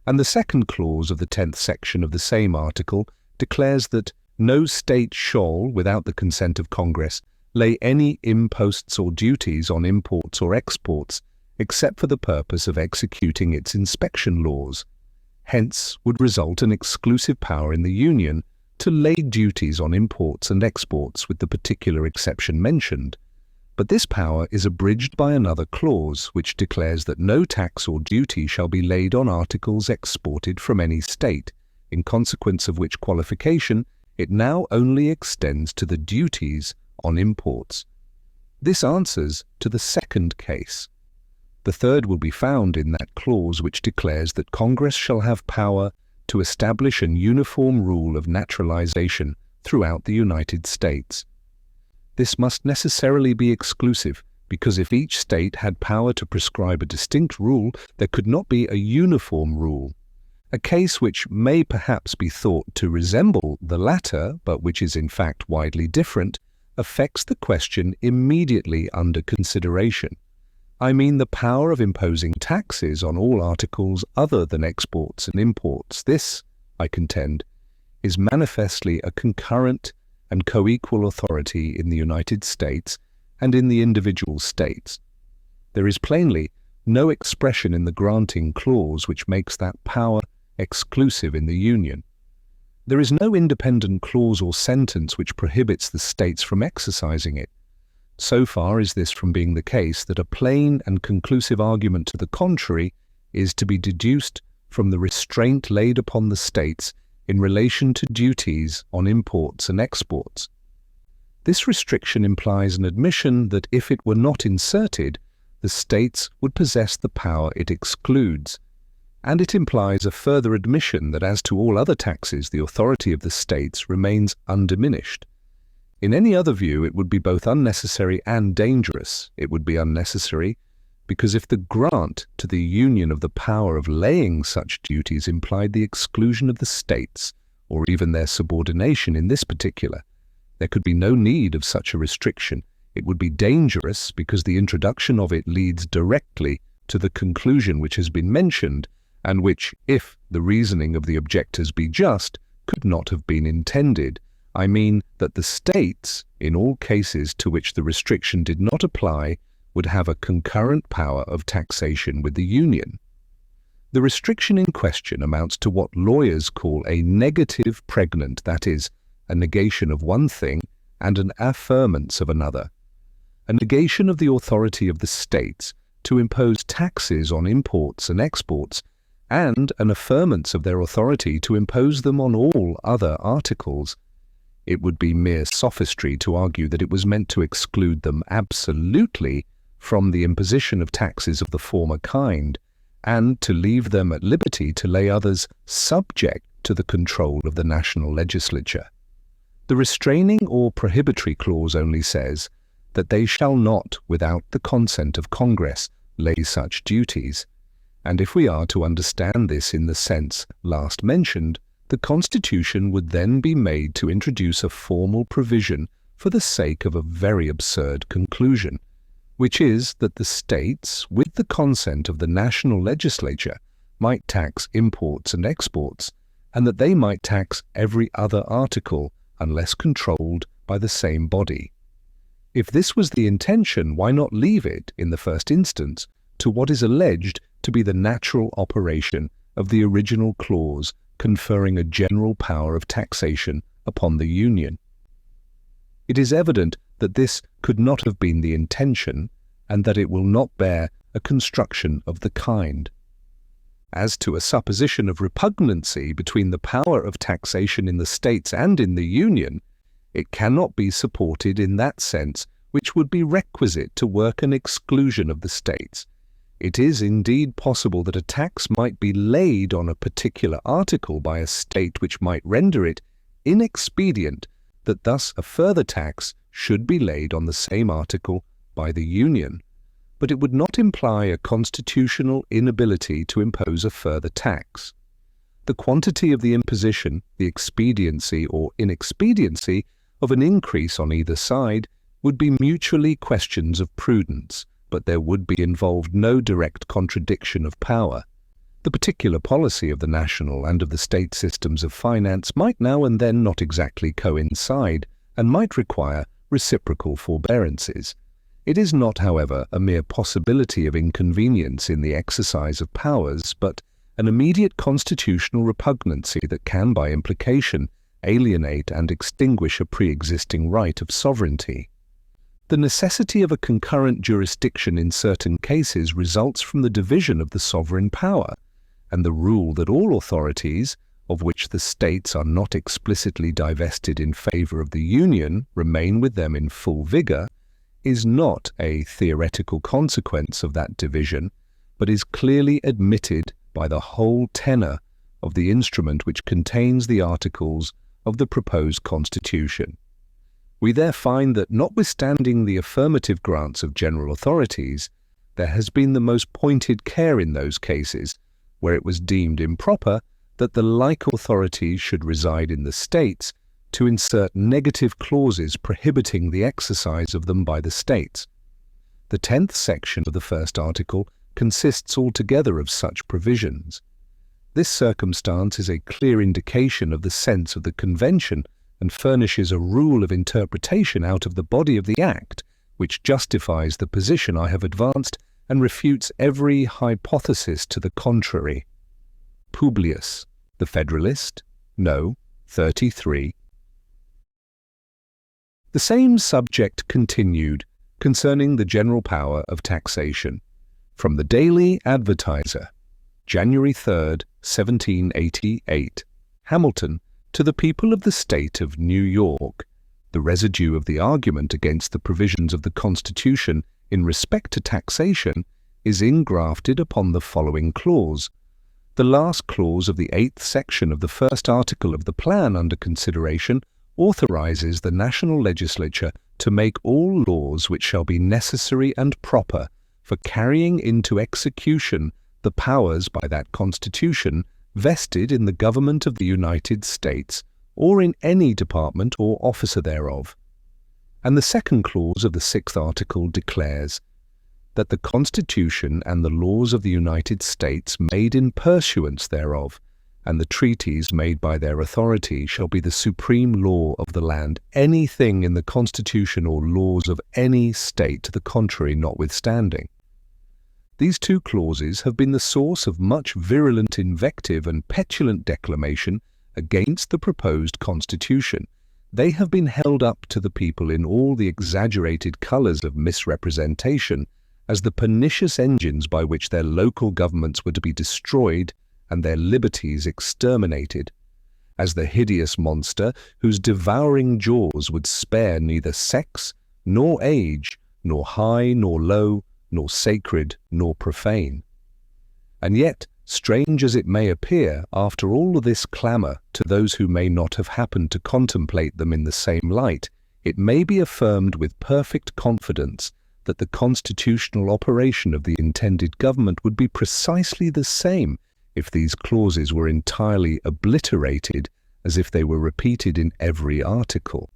And the second clause of the 10th section of the same article declares that no state shall, without the consent of Congress, lay any imposts or duties on imports or exports, except for the purpose of executing its inspection laws. Hence would result an exclusive power in the Union to lay duties on imports and exports with the particular exception mentioned. But this power is abridged by another clause which declares that no tax or duty shall be laid on articles exported from any state, in consequence of which qualification it now only extends to the duties on imports. This answers to the second case. The third will be found in that clause which declares that Congress shall have power to establish an uniform rule of naturalization throughout the United States. This must necessarily be exclusive, because if each state had power to prescribe a distinct rule, there could not be a uniform rule. A case which may perhaps be thought to resemble the latter, but which is in fact widely different, affects the question immediately under consideration. I mean the power of imposing taxes on all articles other than exports and imports. This, I contend, is manifestly a concurrent and co-equal authority in the United States and in the individual states. There is plainly no expression in the granting clause which makes that power exclusive in the Union. There is no independent clause or sentence which prohibits the states from exercising it. So far is this from being the case that a plain and conclusive argument to the contrary is to be deduced from the restraint laid upon the states in relation to duties on imports and exports. This restriction implies an admission that if it were not inserted, the states would possess the power it excludes, and it implies a further admission that as to all other taxes, the authority of the states remains undiminished. In any other view, it would be both unnecessary and dangerous. It would be unnecessary because if the grant to the Union of the power of laying such duties implied the exclusion of the states, or even their subordination in this particular, there could be no need of such a restriction. It would be dangerous because the introduction of it leads directly to the conclusion which has been mentioned, and which, if the reasoning of the objectors be just, could not have been intended. I mean that the states, in all cases to which the restriction did not apply, would have a concurrent power of taxation with the Union. The restriction in question amounts to what lawyers call a negative pregnant, that is, a negation of one thing and an affirmance of another. A negation of the authority of the states to impose taxes on imports and exports, and an affirmance of their authority to impose them on all other articles. It would be mere sophistry to argue that it was meant to exclude them absolutely from the imposition of taxes of the former kind, and to leave them at liberty to lay others subject to the control of the national legislature. The restraining or prohibitory clause only says that they shall not, without the consent of Congress, lay such duties, and if we are to understand this in the sense last mentioned, the Constitution would then be made to introduce a formal provision for the sake of a very absurd conclusion, which is that the states, with the consent of the national legislature, might tax imports and exports, and that they might tax every other article unless controlled by the same body. If this was the intention, why not leave it, in the first instance, to what is alleged to be the natural operation of the original clause conferring a general power of taxation upon the Union. It is evident that this could not have been the intention, and that it will not bear a construction of the kind. As to a supposition of repugnancy between the power of taxation in the states and in the Union, it cannot be supported in that sense which would be requisite to work an exclusion of the states. It is indeed possible that a tax might be laid on a particular article by a state which might render it inexpedient that thus a further tax should be laid on the same article by the Union, but it would not imply a constitutional inability to impose a further tax. The quantity of the imposition, the expediency or inexpediency of an increase on either side would be mutually questions of prudence, but there would be involved no direct contradiction of power. The particular policy of the national and of the state systems of finance might now and then not exactly coincide, and might require reciprocal forbearances. It is not, however, a mere possibility of inconvenience in the exercise of powers, but an immediate constitutional repugnancy that can, by implication, alienate and extinguish a pre-existing right of sovereignty. The necessity of a concurrent jurisdiction in certain cases results from the division of the sovereign power, and the rule that all authorities, of which the states are not explicitly divested in favour of the Union, remain with them in full vigour, is not a theoretical consequence of that division, but is clearly admitted by the whole tenor of the instrument which contains the articles of the proposed constitution. We there find that, notwithstanding the affirmative grants of general authorities, there has been the most pointed care in those cases where it was deemed improper that the like authorities should reside in the states, to insert negative clauses prohibiting the exercise of them by the states. The 10th section of the first article consists altogether of such provisions. This circumstance is a clear indication of the sense of the Convention, and furnishes a rule of interpretation out of the body of the Act, which justifies the position I have advanced and refutes every hypothesis to the contrary. Publius, the Federalist, No. 33. The same subject continued concerning the general power of taxation. From the Daily Advertiser, January 3rd, 1788. Hamilton, to the people of the state of New York. The residue of the argument against the provisions of the Constitution in respect to taxation is ingrafted upon the following clause. The last clause of the 8th section of the first article of the plan under consideration authorizes the national legislature to make all laws which shall be necessary and proper for carrying into execution the powers by that Constitution vested in the government of the United States, or in any department or officer thereof. And the second clause of the 6th article declares that the Constitution and the laws of the United States made in pursuance thereof, and the treaties made by their authority shall be the supreme law of the land, anything in the Constitution or laws of any state to the contrary notwithstanding. These two clauses have been the source of much virulent invective and petulant declamation against the proposed Constitution. They have been held up to the people in all the exaggerated colours of misrepresentation as the pernicious engines by which their local governments were to be destroyed and their liberties exterminated, as the hideous monster whose devouring jaws would spare neither sex, nor age, nor high, nor low, nor sacred, nor profane. And yet, strange as it may appear, after all this clamour, to those who may not have happened to contemplate them in the same light, it may be affirmed with perfect confidence that the constitutional operation of the intended government would be precisely the same if these clauses were entirely obliterated as if they were repeated in every article.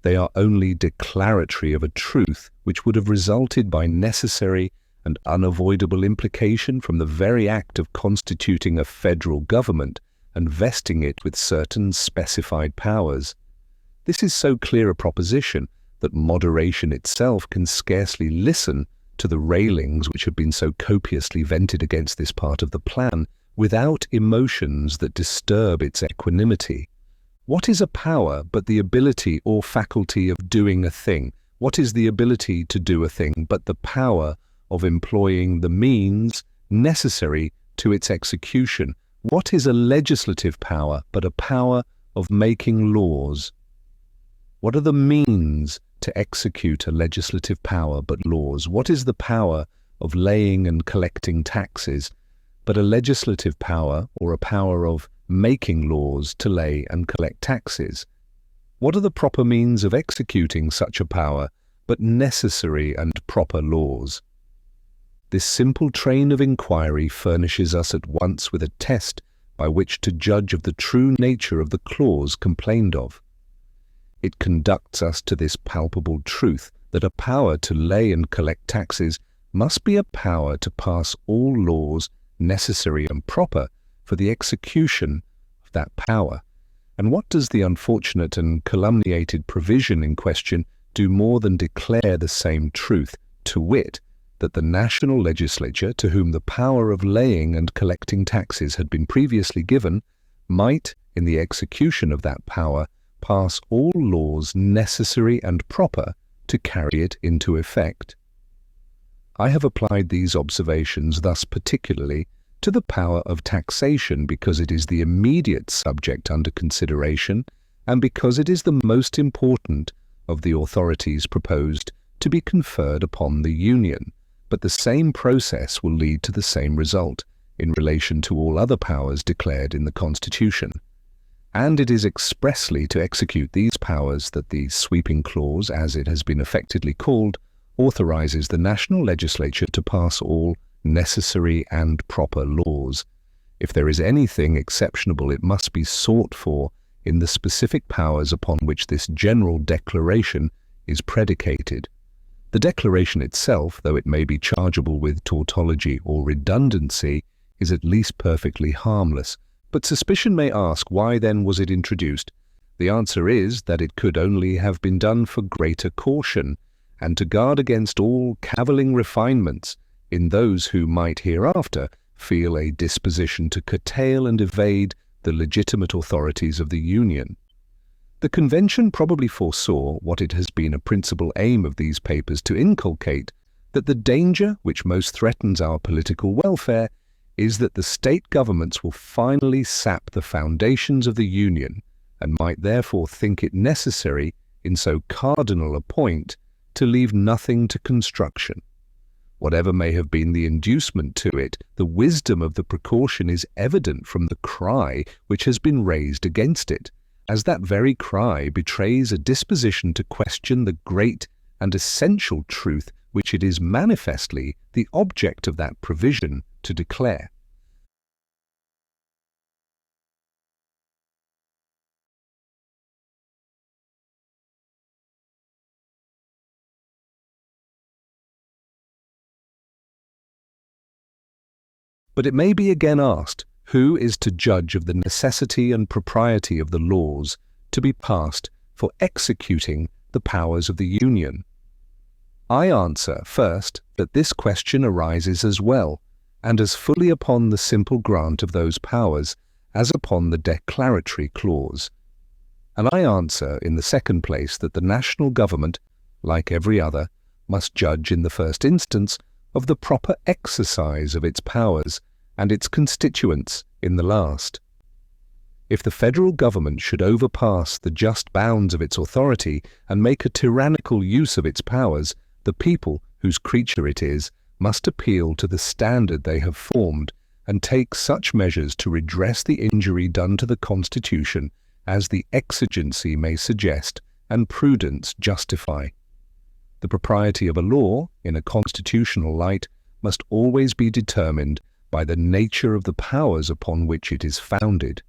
They are only declaratory of a truth which would have resulted by necessary and unavoidable implication from the very act of constituting a federal government and vesting it with certain specified powers. This is so clear a proposition that moderation itself can scarcely listen to the railings which have been so copiously vented against this part of the plan, without emotions that disturb its equanimity. What is a power but the ability or faculty of doing a thing? What is the ability to do a thing but the power of employing the means necessary to its execution? What is a legislative power but a power of making laws? What are the means to execute a legislative power but laws? What is the power of laying and collecting taxes but a legislative power or a power of making laws to lay and collect taxes? What are the proper means of executing such a power but necessary and proper laws? This simple train of inquiry furnishes us at once with a test by which to judge of the true nature of the clause complained of. It conducts us to this palpable truth that a power to lay and collect taxes must be a power to pass all laws necessary and proper for the execution of that power. And what does the unfortunate and calumniated provision in question do more than declare the same truth, to wit, that the national legislature, to whom the power of laying and collecting taxes had been previously given, might, in the execution of that power, pass all laws necessary and proper to carry it into effect. I have applied these observations thus particularly to the power of taxation because it is the immediate subject under consideration and because it is the most important of the authorities proposed to be conferred upon the Union. But the same process will lead to the same result in relation to all other powers declared in the Constitution. And it is expressly to execute these powers that the sweeping clause, as it has been affectedly called, authorizes the national legislature to pass all necessary and proper laws. If there is anything exceptionable, it must be sought for in the specific powers upon which this general declaration is predicated. The declaration itself, though it may be chargeable with tautology or redundancy, is at least perfectly harmless. But suspicion may ask, why then was it introduced? The answer is that it could only have been done for greater caution, and to guard against all cavilling refinements in those who might hereafter feel a disposition to curtail and evade the legitimate authorities of the Union. The Convention probably foresaw what it has been a principal aim of these papers to inculcate, that the danger which most threatens our political welfare is that the state governments will finally sap the foundations of the Union and might therefore think it necessary, in so cardinal a point, to leave nothing to construction. Whatever may have been the inducement to it, the wisdom of the precaution is evident from the cry which has been raised against it, as that very cry betrays a disposition to question the great and essential truth which it is manifestly the object of that provision to declare. But it may be again asked, who is to judge of the necessity and propriety of the laws to be passed for executing the powers of the Union? I answer, first, that this question arises as well, and as fully upon the simple grant of those powers as upon the declaratory clause. And I answer, in the second place, that the national government, like every other, must judge in the first instance of the proper exercise of its powers and its constituents in the last. If the federal government should overpass the just bounds of its authority and make a tyrannical use of its powers, the people, whose creature it is, must appeal to the standard they have formed and take such measures to redress the injury done to the Constitution as the exigency may suggest and prudence justify. The propriety of a law, in a constitutional light, must always be determined by the nature of the powers upon which it is founded.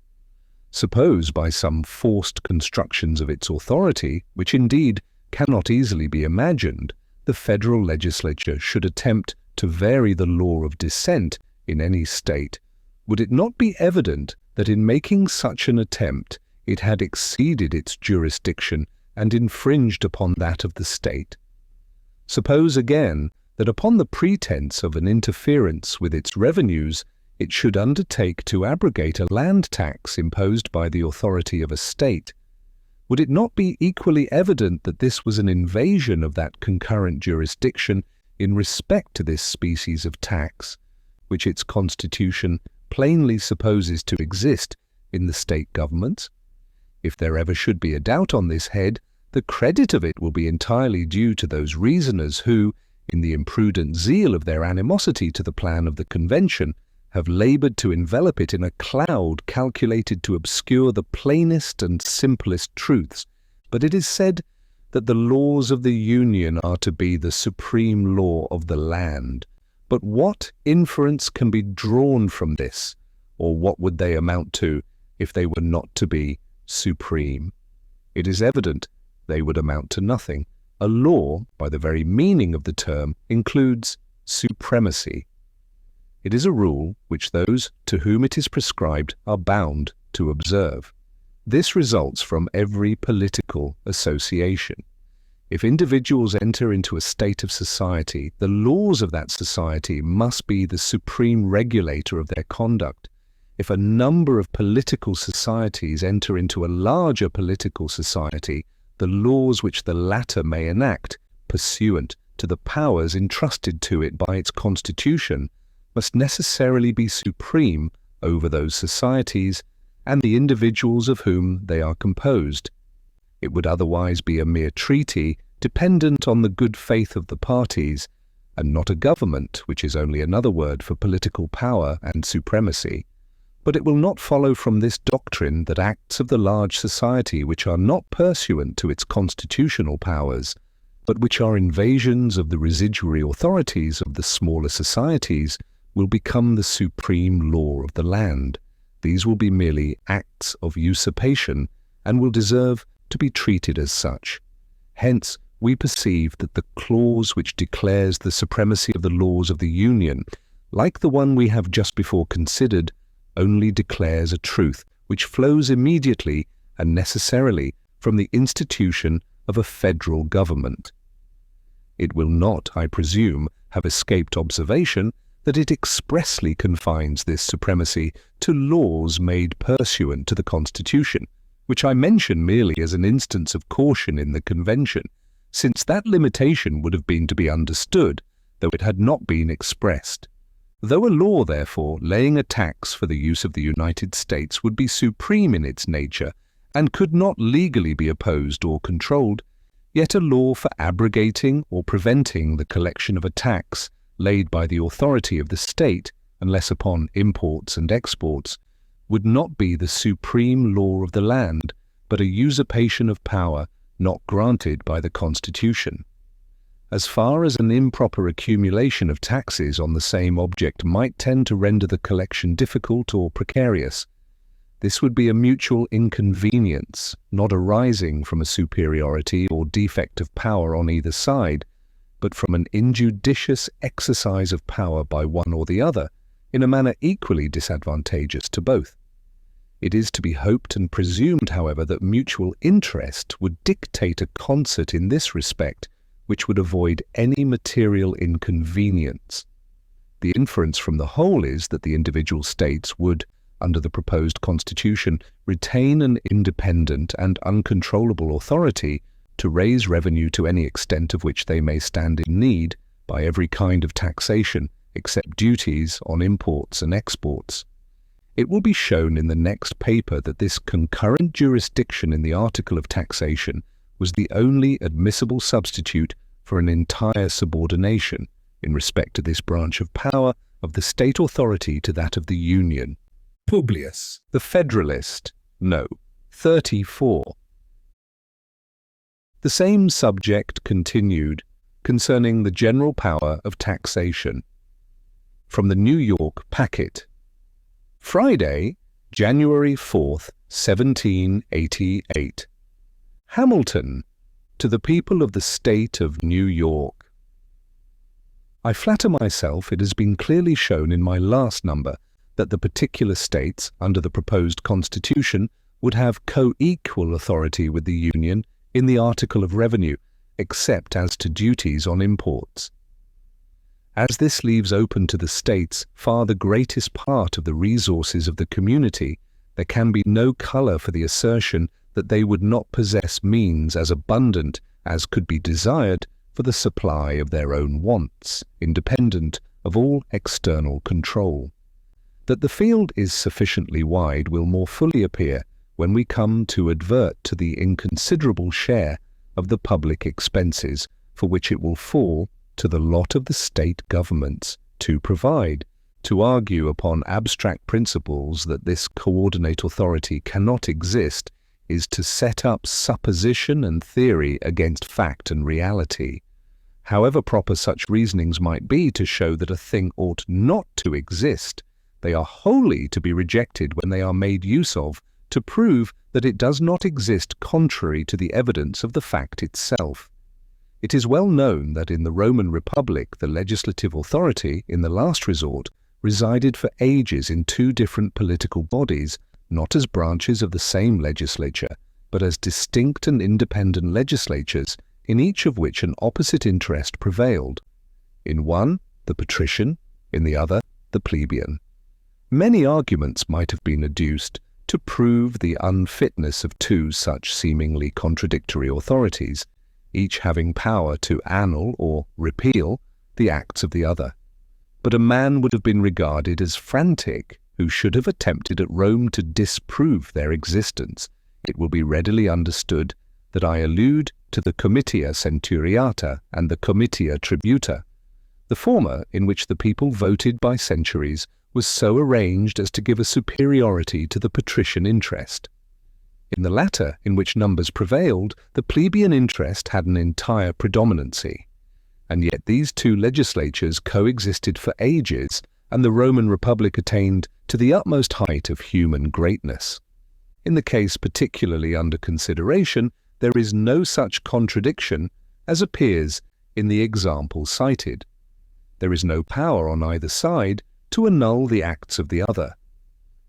Suppose by some forced constructions of its authority, which indeed cannot easily be imagined, the federal legislature should attempt to vary the law of descent in any state, would it not be evident that in making such an attempt it had exceeded its jurisdiction and infringed upon that of the state? Suppose again that upon the pretense of an interference with its revenues, it should undertake to abrogate a land tax imposed by the authority of a state, would it not be equally evident that this was an invasion of that concurrent jurisdiction in respect to this species of tax, which its constitution plainly supposes to exist in the state governments? If there ever should be a doubt on this head, the credit of it will be entirely due to those reasoners who, in the imprudent zeal of their animosity to the plan of the Convention, have laboured to envelop it in a cloud calculated to obscure the plainest and simplest truths. But it is said that the laws of the Union are to be the supreme law of the land. But what inference can be drawn from this, or what would they amount to if they were not to be supreme? It is evident they would amount to nothing. A law, by the very meaning of the term, includes supremacy. It is a rule which those to whom it is prescribed are bound to observe. This results from every political association. If individuals enter into a state of society, the laws of that society must be the supreme regulator of their conduct. If a number of political societies enter into a larger political society, the laws which the latter may enact, pursuant to the powers entrusted to it by its constitution, must necessarily be supreme over those societies and the individuals of whom they are composed. It would otherwise be a mere treaty dependent on the good faith of the parties, and not a government, which is only another word for political power and supremacy. But it will not follow from this doctrine that acts of the large society which are not pursuant to its constitutional powers, but which are invasions of the residuary authorities of the smaller societies, will become the supreme law of the land. These will be merely acts of usurpation and will deserve to be treated as such. Hence, we perceive that the clause which declares the supremacy of the laws of the Union, like the one we have just before considered, only declares a truth which flows immediately and necessarily from the institution of a federal government. It will not, I presume, have escaped observation that it expressly confines this supremacy to laws made pursuant to the Constitution, which I mention merely as an instance of caution in the Convention, since that limitation would have been to be understood, though it had not been expressed. Though a law, therefore, laying a tax for the use of the United States would be supreme in its nature, and could not legally be opposed or controlled, yet a law for abrogating or preventing the collection of a tax laid by the authority of the state, unless upon imports and exports, would not be the supreme law of the land, but a usurpation of power not granted by the Constitution. As far as an improper accumulation of taxes on the same object might tend to render the collection difficult or precarious, this would be a mutual inconvenience, not arising from a superiority or defect of power on either side, but from an injudicious exercise of power by one or the other, in a manner equally disadvantageous to both. It is to be hoped and presumed, however, that mutual interest would dictate a concert in this respect, which would avoid any material inconvenience. The inference from the whole is that the individual states would, under the proposed constitution, retain an independent and uncontrollable authority to raise revenue to any extent of which they may stand in need by every kind of taxation, except duties on imports and exports. It will be shown in the next paper that this concurrent jurisdiction in the article of taxation was the only admissible substitute for an entire subordination in respect to this branch of power of the state authority to that of the Union. Publius, the Federalist, No. 34. The same subject continued concerning the general power of taxation. From the New York Packet. Friday, January 4th, 1788. Hamilton, to the people of the state of New York. I flatter myself it has been clearly shown in my last number that the particular states, under the proposed Constitution, would have co-equal authority with the Union in the article of revenue, except as to duties on imports. as this leaves open to the states far the greatest part of the resources of the community, there can be no colour for the assertion that they would not possess means as abundant as could be desired for the supply of their own wants, independent of all external control. That the field is sufficiently wide will more fully appear when we come to advert to the inconsiderable share of the public expenses for which it will fall to the lot of the state governments to provide. To argue upon abstract principles that this coordinate authority cannot exist is to set up supposition and theory against fact and reality. However proper such reasonings might be to show that a thing ought not to exist, they are wholly to be rejected when they are made use of to prove that it does not exist contrary to the evidence of the fact itself. It is well known that in the Roman Republic the legislative authority, in the last resort, resided for ages in two different political bodies, not as branches of the same legislature, but as distinct and independent legislatures, in each of which an opposite interest prevailed. In one, the patrician; in the other, the plebeian. Many arguments might have been adduced to prove the unfitness of two such seemingly contradictory authorities, each having power to annul or repeal the acts of the other. But a man would have been regarded as frantic who should have attempted at Rome to disprove their existence. It will be readily understood that I allude to the Comitia Centuriata and the Comitia Tributa. The former, in which the people voted by centuries, was so arranged as to give a superiority to the patrician interest. In the latter, in which numbers prevailed, the plebeian interest had an entire predominancy. And yet these two legislatures coexisted for ages, and the Roman Republic attained to the utmost height of human greatness. In the case particularly under consideration, there is no such contradiction as appears in the example cited. There is no power on either side to annul the acts of the other,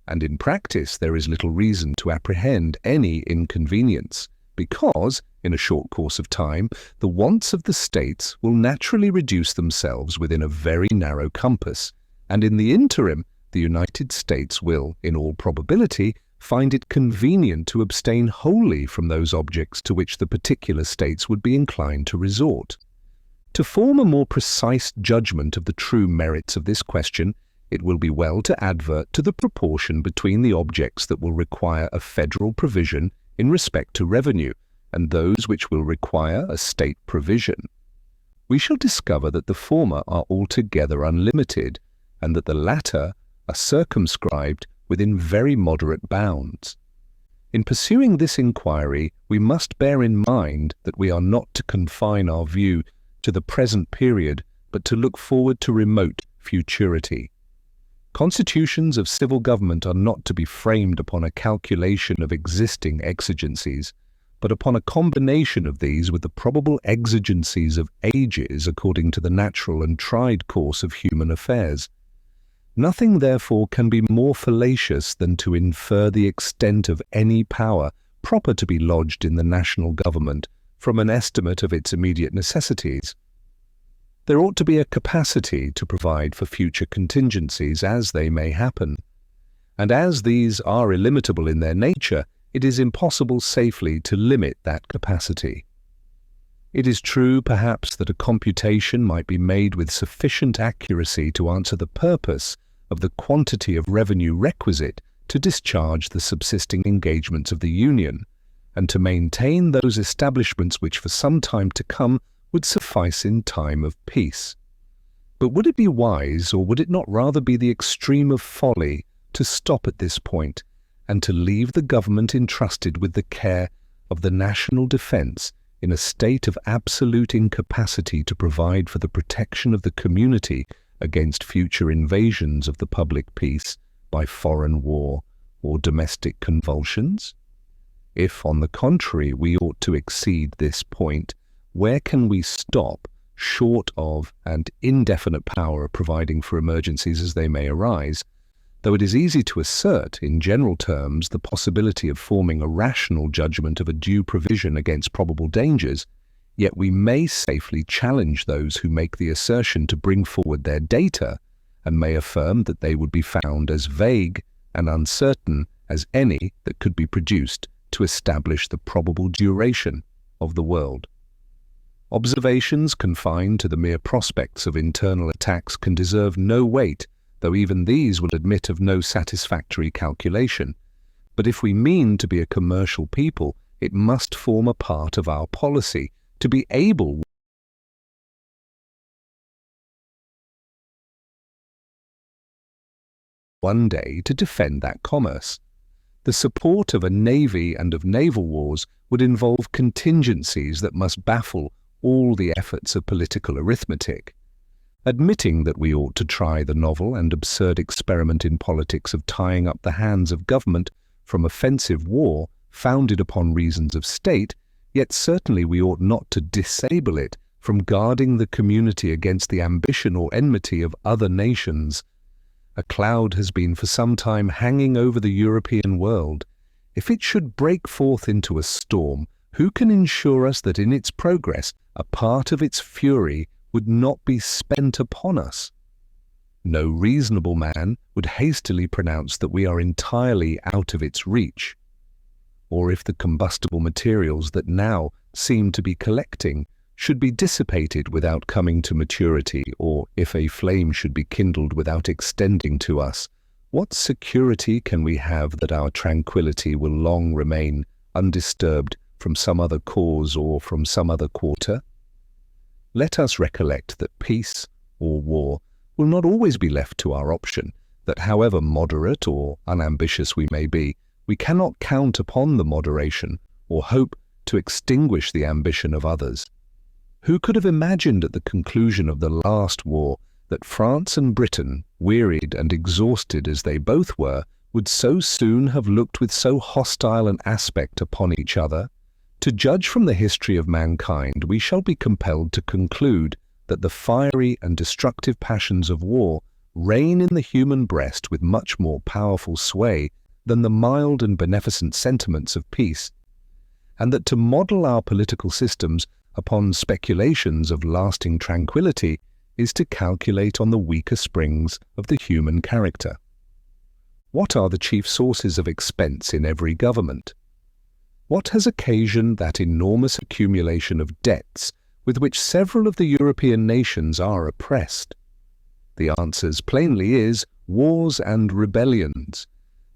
and in practice there is little reason to apprehend any inconvenience, because, in a short course of time, the wants of the states will naturally reduce themselves within a very narrow compass, and in the interim the United States will, in all probability, find it convenient to abstain wholly from those objects to which the particular states would be inclined to resort. To form a more precise judgment of the true merits of this question, it will be well to advert to the proportion between the objects that will require a federal provision in respect to revenue and those which will require a state provision. We shall discover that the former are altogether unlimited, and that the latter are circumscribed within very moderate bounds. In pursuing this inquiry, we must bear in mind that we are not to confine our view to the present period, but to look forward to remote futurity. Constitutions of civil government are not to be framed upon a calculation of existing exigencies, but upon a combination of these with the probable exigencies of ages according to the natural and tried course of human affairs. Nothing, therefore, can be more fallacious than to infer the extent of any power proper to be lodged in the national government from an estimate of its immediate necessities. There ought to be a capacity to provide for future contingencies as they may happen, and as these are illimitable in their nature, it is impossible safely to limit that capacity. It is true, perhaps, that a computation might be made with sufficient accuracy to answer the purpose of the quantity of revenue requisite to discharge the subsisting engagements of the Union, and to maintain those establishments which for some time to come would suffice in time of peace. But would it be wise, or would it not rather be the extreme of folly, to stop at this point, and to leave the government entrusted with the care of the national defence in a state of absolute incapacity to provide for the protection of the community against future invasions of the public peace by foreign war or domestic convulsions? If, on the contrary, we ought to exceed this point, where can we stop short of and indefinite power of providing for emergencies as they may arise? Though it is easy to assert, in general terms, the possibility of forming a rational judgment of a due provision against probable dangers, Yet we may safely challenge those who make the assertion to bring forward their data, and may affirm that they would be found as vague and uncertain as any that could be produced to establish the probable duration of the world. Observations confined to the mere prospects of internal attacks can deserve no weight, though even these will admit of no satisfactory calculation. But if we mean to be a commercial people, it must form a part of our policy to be able one day to defend that commerce. The support of a navy and of naval wars would involve contingencies that must baffle all the efforts of political arithmetic. Admitting that we ought to try the novel and absurd experiment in politics of tying up the hands of government from offensive war founded upon reasons of state, yet certainly we ought not to disable it from guarding the community against the ambition or enmity of other nations. A cloud has been for some time hanging over the European world. If it should break forth into a storm, who can ensure us that in its progress a part of its fury would not be spent upon us? No reasonable man would hastily pronounce that we are entirely out of its reach. Or if the combustible materials that now seem to be collecting should be dissipated without coming to maturity, or if a flame should be kindled without extending to us, what security can we have that our tranquillity will long remain undisturbed from some other cause or from some other quarter? Let us recollect that peace or war will not always be left to our option, that however moderate or unambitious we may be, we cannot count upon the moderation or hope to extinguish the ambition of others. Who could have imagined at the conclusion of the last war that France and Britain, wearied and exhausted as they both were, would so soon have looked with so hostile an aspect upon each other? To judge from the history of mankind, we shall be compelled to conclude that the fiery and destructive passions of war reign in the human breast with much more powerful sway than the mild and beneficent sentiments of peace, and that to model our political systems upon speculations of lasting tranquillity is to calculate on the weaker springs of the human character. What are the chief sources of expense in every government? What has occasioned that enormous accumulation of debts with which several of the European nations are oppressed? The answer plainly is wars and rebellions,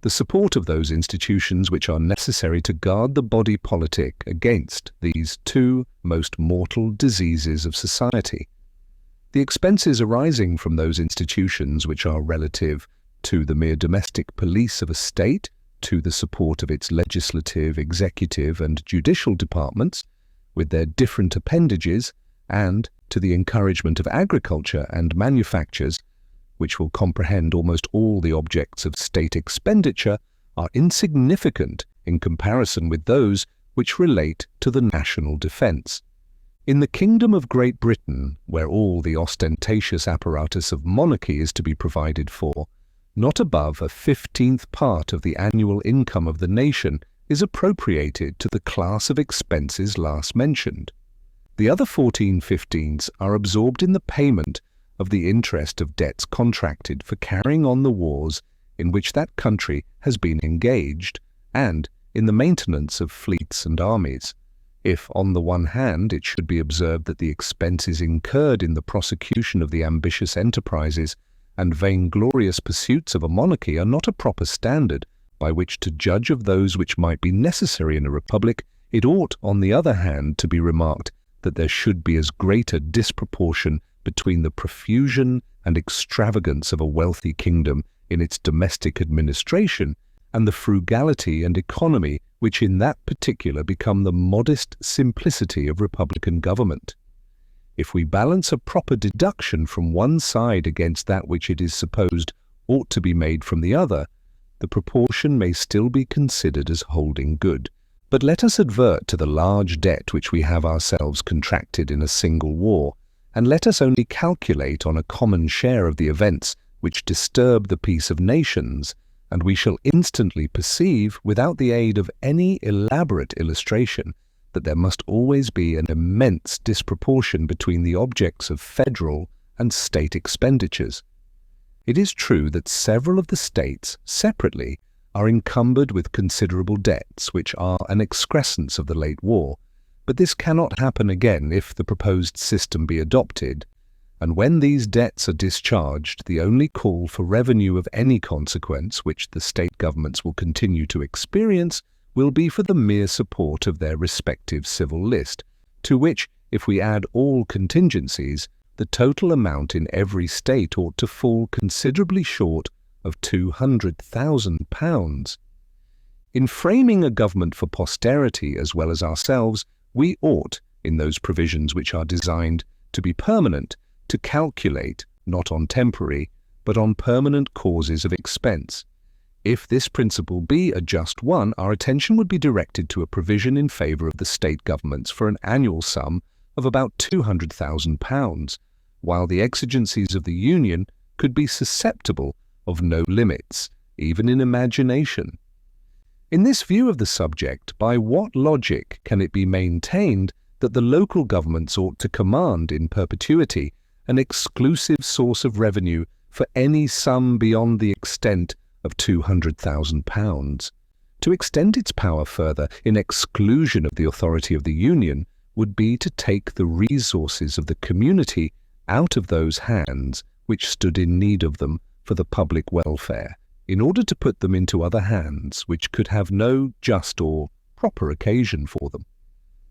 the support of those institutions which are necessary to guard the body politic against these two most mortal diseases of society. The expenses arising from those institutions which are relative to the mere domestic police of a state, to the support of its legislative, executive, and judicial departments, with their different appendages, and to the encouragement of agriculture and manufactures, which will comprehend almost all the objects of state expenditure, are insignificant in comparison with those which relate to the national defence. In the Kingdom of Great Britain, where all the ostentatious apparatus of monarchy is to be provided for, not above a 15th part of the annual income of the nation is appropriated to the class of expenses last mentioned. The other 14/15ths are absorbed in the payment of the interest of debts contracted for carrying on the wars in which that country has been engaged, and in the maintenance of fleets and armies. If, on the one hand, it should be observed that the expenses incurred in the prosecution of the ambitious enterprises and vainglorious pursuits of a monarchy are not a proper standard by which to judge of those which might be necessary in a republic, it ought, on the other hand, to be remarked that there should be as great a disproportion between the profusion and extravagance of a wealthy kingdom in its domestic administration and the frugality and economy which in that particular become the modest simplicity of republican government. If we balance a proper deduction from one side against that which it is supposed ought to be made from the other, the proportion may still be considered as holding good. But let us advert to the large debt which we have ourselves contracted in a single war, and let us only calculate on a common share of the events which disturb the peace of nations, and we shall instantly perceive, without the aid of any elaborate illustration, that there must always be an immense disproportion between the objects of federal and state expenditures. It is true that several of the states, separately, are encumbered with considerable debts which are an excrescence of the late war, but this cannot happen again if the proposed system be adopted, and when these debts are discharged, the only call for revenue of any consequence which the state governments will continue to experience will be for the mere support of their respective civil list, to which, if we add all contingencies, the total amount in every state ought to fall considerably short of £200,000. In framing a government for posterity as well as ourselves, we ought, in those provisions which are designed to be permanent, to calculate, not on temporary, but on permanent causes of expense. If this principle be a just one, our attention would be directed to a provision in favour of the state governments for an annual sum of about £200,000, while the exigencies of the Union could be susceptible of no limits, even in imagination. In this view of the subject, by what logic can it be maintained that the local governments ought to command in perpetuity an exclusive source of revenue for any sum beyond the extent of £200,000? To extend its power further in exclusion of the authority of the Union would be to take the resources of the community out of those hands which stood in need of them for the public welfare, in order to put them into other hands which could have no just or proper occasion for them.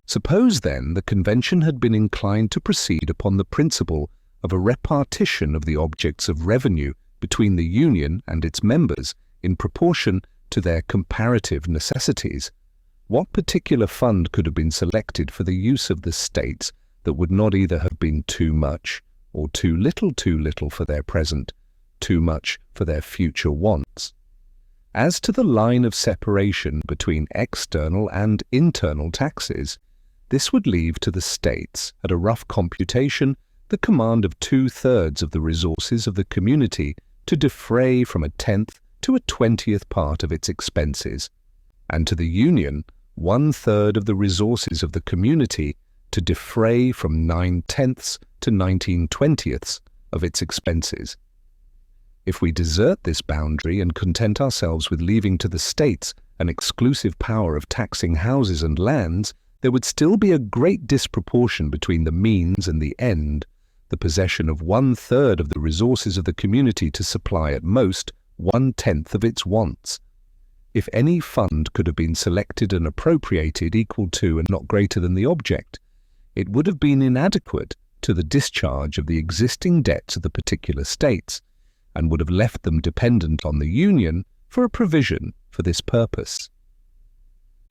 Suppose, then, the Convention had been inclined to proceed upon the principle of a repartition of the objects of revenue between the Union and its members in proportion to their comparative necessities, what particular fund could have been selected for the use of the states that would not either have been too much or too little for their present, too much for their future wants? As to the line of separation between external and internal taxes, this would leave to the states, at a rough computation, the command of 2/3 of the resources of the community to defray from 1/10 to 1/20th part of its expenses, and to the Union 1/3 of the resources of the community to defray from 9/10 to 19/20 of its expenses. If we desert this boundary and content ourselves with leaving to the states an exclusive power of taxing houses and lands, there would still be a great disproportion between the means and the end, the possession of 1/3 of the resources of the community to supply at most 1/10 of its wants. If any fund could have been selected and appropriated equal to and not greater than the object, it would have been inadequate to the discharge of the existing debts of the particular states, and would have left them dependent on the Union for a provision for this purpose.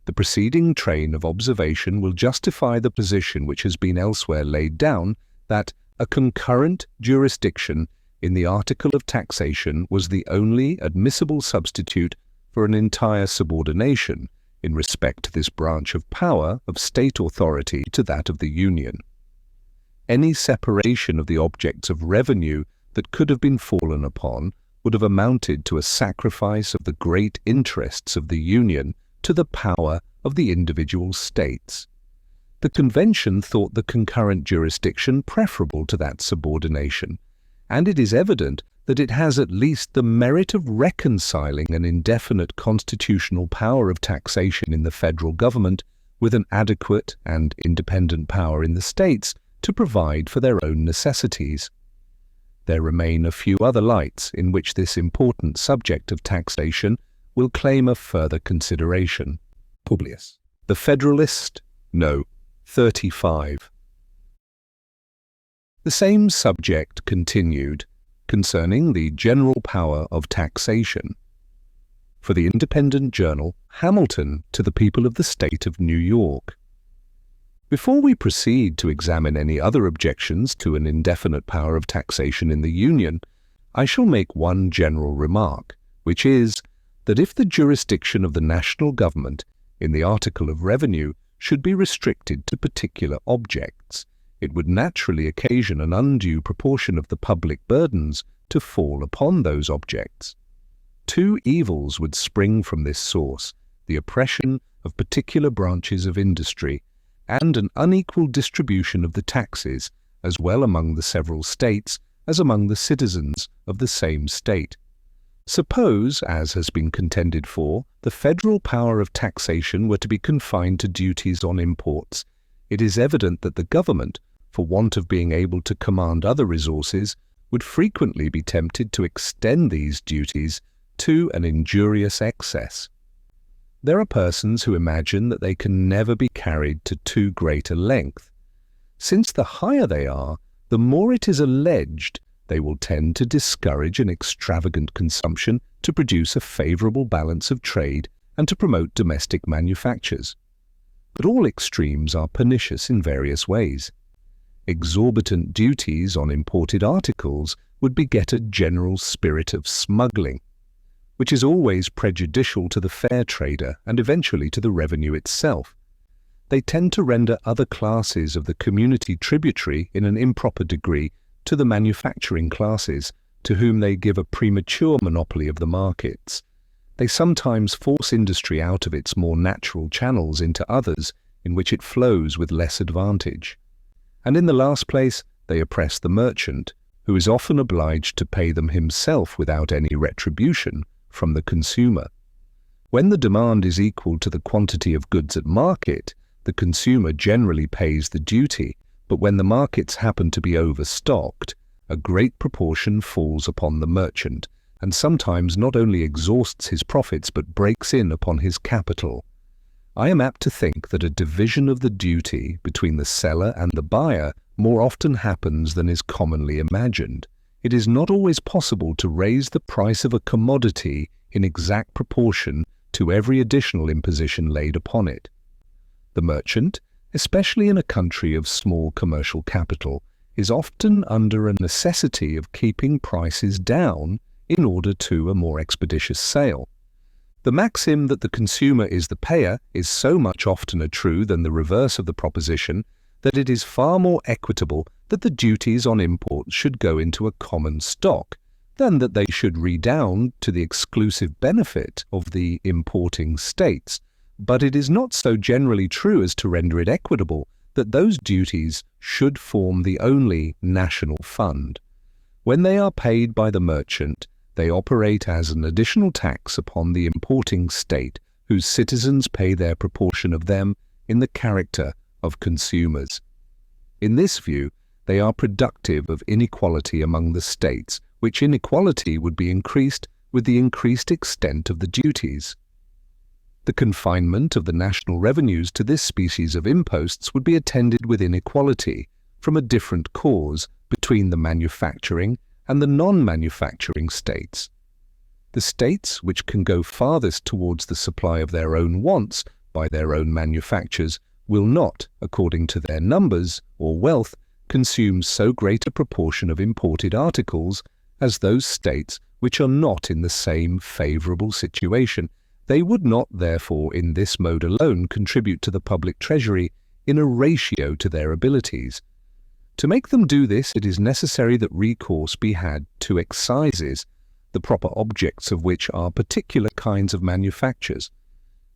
The preceding train of observation will justify the position which has been elsewhere laid down, that a concurrent jurisdiction in the article of taxation was the only admissible substitute for an entire subordination in respect to this branch of power of state authority to that of the Union. Any separation of the objects of revenue that could have been fallen upon would have amounted to a sacrifice of the great interests of the Union to the power of the individual states. The Convention thought the concurrent jurisdiction preferable to that subordination, and it is evident that it has at least the merit of reconciling an indefinite constitutional power of taxation in the federal government with an adequate and independent power in the states to provide for their own necessities. There remain a few other lights in which this important subject of taxation will claim a further consideration. Publius. The Federalist? No. 35. The same subject continued, concerning the general power of taxation. For the Independent Journal, Hamilton to the people of the state of New York. Before we proceed to examine any other objections to an indefinite power of taxation in the Union, I shall make one general remark, which is that if the jurisdiction of the national government in the article of revenue should be restricted to particular objects, it would naturally occasion an undue proportion of the public burdens to fall upon those objects. Two evils would spring from this source: the oppression of particular branches of industry and an unequal distribution of the taxes, as well among the several states as among the citizens of the same state. Suppose, as has been contended for, the federal power of taxation were to be confined to duties on imports, it is evident that the government, for want of being able to command other resources, would frequently be tempted to extend these duties to an injurious excess. There are persons who imagine that they can never be carried to too great a length. Since the higher they are, the more it is alleged they will tend to discourage an extravagant consumption to produce a favorable balance of trade and to promote domestic manufactures. But all extremes are pernicious in various ways. Exorbitant duties on imported articles would beget a general spirit of smuggling, which is always prejudicial to the fair trader and eventually to the revenue itself. They tend to render other classes of the community tributary in an improper degree to the manufacturing classes, to whom they give a premature monopoly of the markets. They sometimes force industry out of its more natural channels into others in which it flows with less advantage. And in the last place, they oppress the merchant, who is often obliged to pay them himself without any retribution from the consumer. When the demand is equal to the quantity of goods at market, the consumer generally pays the duty, but when the markets happen to be overstocked, a great proportion falls upon the merchant, and sometimes not only exhausts his profits but breaks in upon his capital. I am apt to think that a division of the duty between the seller and the buyer more often happens than is commonly imagined. It is not always possible to raise the price of a commodity in exact proportion to every additional imposition laid upon it. The merchant, especially in a country of small commercial capital, is often under a necessity of keeping prices down in order to a more expeditious sale. The maxim that the consumer is the payer is so much oftener true than the reverse of the proposition that it is far more equitable that the duties on imports should go into a common stock than that they should redound to the exclusive benefit of the importing states. But it is not so generally true as to render it equitable that those duties should form the only national fund. When they are paid by the merchant, they operate as an additional tax upon the importing state, whose citizens pay their proportion of them in the character of consumers. In this view, they are productive of inequality among the states, which inequality would be increased with the increased extent of the duties. The confinement of the national revenues to this species of imposts would be attended with inequality from a different cause between the manufacturing and the non-manufacturing states. The states which can go farthest towards the supply of their own wants by their own manufactures will not, according to their numbers or wealth, consume so great a proportion of imported articles as those states which are not in the same favourable situation. They would not, therefore, in this mode alone contribute to the public treasury in a ratio to their abilities. To make them do this, it is necessary that recourse be had to excises, the proper objects of which are particular kinds of manufactures.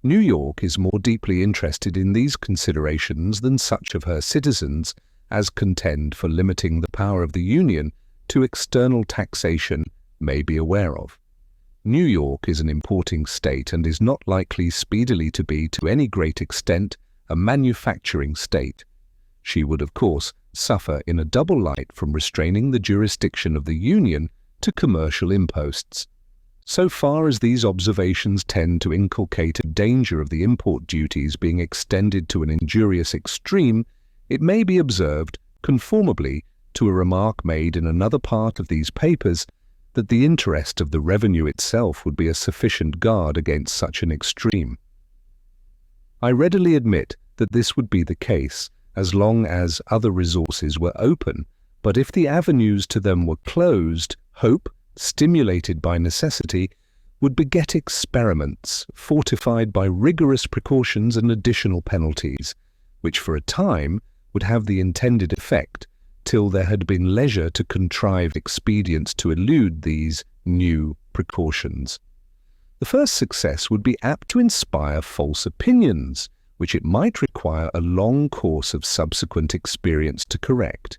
New York is more deeply interested in these considerations than such of her citizens as contend for limiting the power of the Union to external taxation may be aware of. New York is an importing state and is not likely speedily to be, to any great extent, a manufacturing state. She would, of course, suffer in a double light from restraining the jurisdiction of the Union to commercial imposts. So far as these observations tend to inculcate a danger of the import duties being extended to an injurious extreme, it may be observed, conformably to a remark made in another part of these papers, that the interest of the revenue itself would be a sufficient guard against such an extreme. I readily admit that this would be the case as long as other resources were open, but if the avenues to them were closed, hope, stimulated by necessity, would beget experiments fortified by rigorous precautions and additional penalties, which for a time would have the intended effect till there had been leisure to contrive expedients to elude these new precautions. The first success would be apt to inspire false opinions, which it might require a long course of subsequent experience to correct.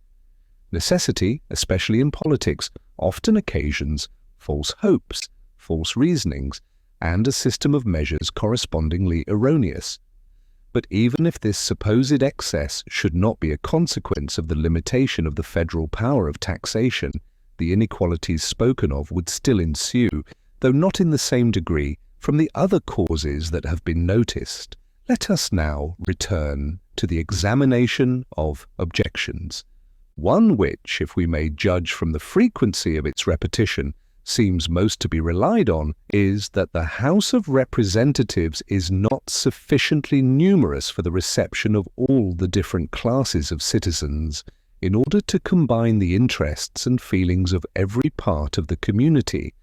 Necessity, especially in politics, often occasions false hopes, false reasonings, and a system of measures correspondingly erroneous. But even if this supposed excess should not be a consequence of the limitation of the federal power of taxation, the inequalities spoken of would still ensue, though not in the same degree, from the other causes that have been noticed. Let us now return to the examination of objections. One which, if we may judge from the frequency of its repetition, seems most to be relied on, is that the House of Representatives is not sufficiently numerous for the reception of all the different classes of citizens, in order to combine the interests and feelings of every part of the community,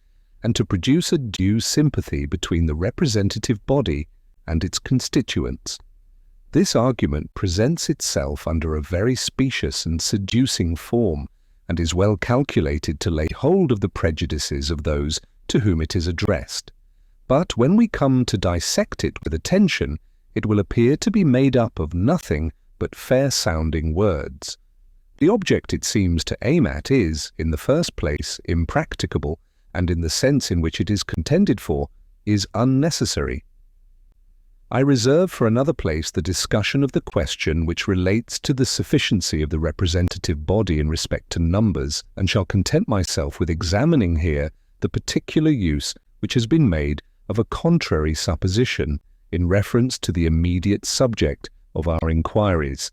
and to produce a due sympathy between the representative body and its constituents. This argument presents itself under a very specious and seducing form, and is well calculated to lay hold of the prejudices of those to whom it is addressed. But when we come to dissect it with attention, it will appear to be made up of nothing but fair-sounding words. The object it seems to aim at is, in the first place, impracticable, and in the sense in which it is contended for, is unnecessary. I reserve for another place the discussion of the question which relates to the sufficiency of the representative body in respect to numbers, and shall content myself with examining here the particular use which has been made of a contrary supposition in reference to the immediate subject of our inquiries.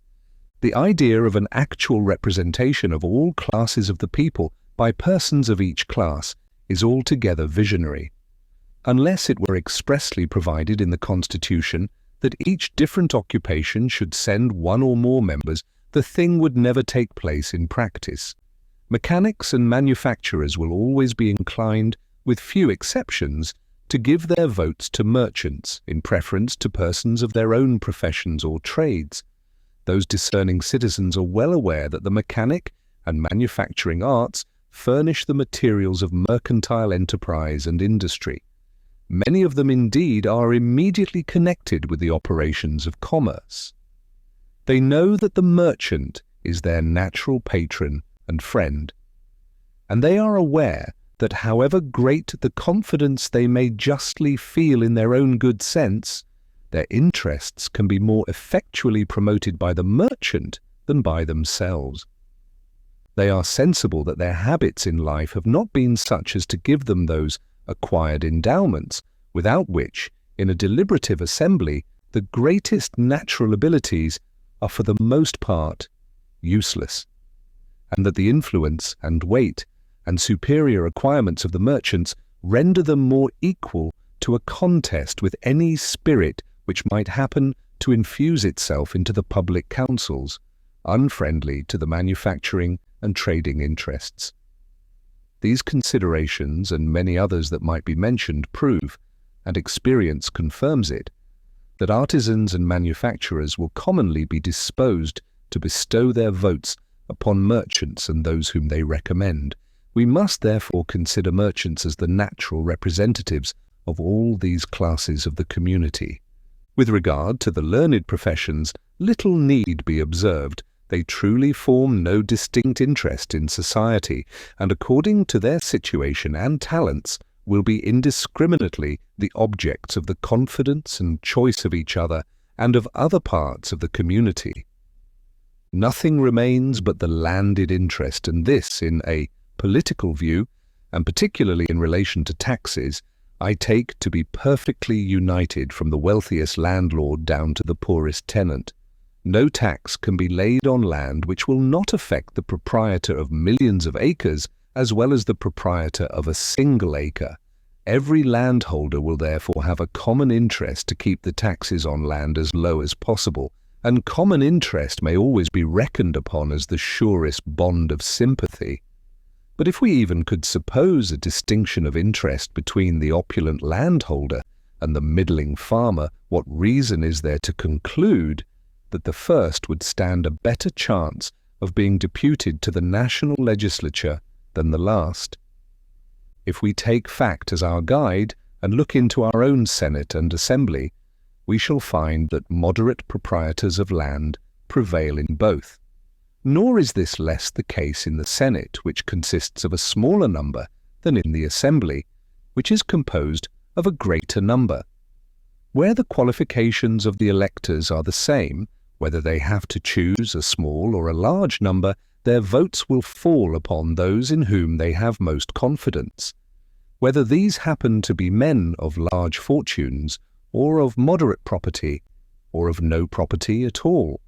The idea of an actual representation of all classes of the people by persons of each class is altogether visionary. Unless it were expressly provided in the Constitution that each different occupation should send one or more members, the thing would never take place in practice. Mechanics and manufacturers will always be inclined, with few exceptions, to give their votes to merchants in preference to persons of their own professions or trades. Those discerning citizens are well aware that the mechanic and manufacturing arts furnish the materials of mercantile enterprise and industry. Many of them indeed are immediately connected with the operations of commerce. They know that the merchant is their natural patron and friend, and they are aware that however great the confidence they may justly feel in their own good sense, their interests can be more effectually promoted by the merchant than by themselves. They are sensible that their habits in life have not been such as to give them those acquired endowments, without which, in a deliberative assembly, the greatest natural abilities are for the most part useless, and that the influence and weight and superior acquirements of the merchants render them more equal to a contest with any spirit which might happen to infuse itself into the public councils, unfriendly to the manufacturing and trading interests. These considerations, and many others that might be mentioned, prove, and experience confirms it, that artisans and manufacturers will commonly be disposed to bestow their votes upon merchants and those whom they recommend. We must therefore consider merchants as the natural representatives of all these classes of the community. With regard to the learned professions, little need be observed. They truly form no distinct interest in society, and according to their situation and talents, will be indiscriminately the objects of the confidence and choice of each other and of other parts of the community. Nothing remains but the landed interest, and this, in a political view, and particularly in relation to taxes, I take to be perfectly united from the wealthiest landlord down to the poorest tenant. No tax can be laid on land which will not affect the proprietor of millions of acres as well as the proprietor of a single acre. Every landholder will therefore have a common interest to keep the taxes on land as low as possible, and common interest may always be reckoned upon as the surest bond of sympathy. But if we even could suppose a distinction of interest between the opulent landholder and the middling farmer, what reason is there to conclude that the first would stand a better chance of being deputed to the national legislature than the last? If we take fact as our guide and look into our own Senate and Assembly, we shall find that moderate proprietors of land prevail in both. Nor is this less the case in the Senate, which consists of a smaller number than in the Assembly, which is composed of a greater number. Where the qualifications of the electors are the same, whether they have to choose a small or a large number, their votes will fall upon those in whom they have most confidence. Whether these happen to be men of large fortunes, or of moderate property, or of no property at all.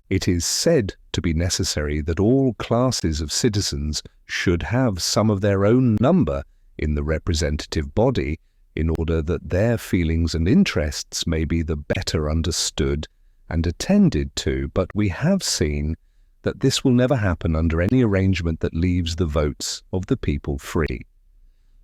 It is said to be necessary that all classes of citizens should have some of their own number in the representative body, in order that their feelings and interests may be the better understood and attended to, but we have seen that this will never happen under any arrangement that leaves the votes of the people free.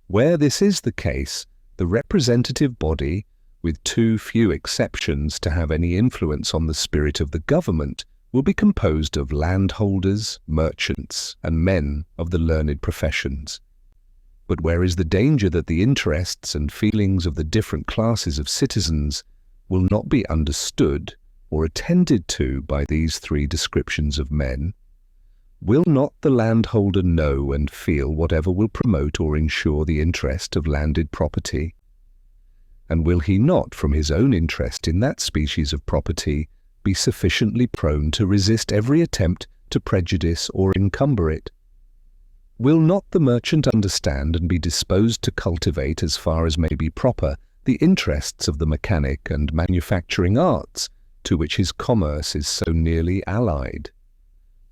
Where this is the case, the representative body, with too few exceptions to have any influence on the spirit of the government, will be composed of landholders, merchants, and men of the learned professions. But where is the danger that the interests and feelings of the different classes of citizens will not be understood or attended to by these three descriptions of men? Will not the landholder know and feel whatever will promote or ensure the interest of landed property? And will he not, from his own interest in that species of property, be sufficiently prone to resist every attempt to prejudice or encumber it? Will not the merchant understand and be disposed to cultivate, as far as may be proper, the interests of the mechanic and manufacturing arts, to which his commerce is so nearly allied?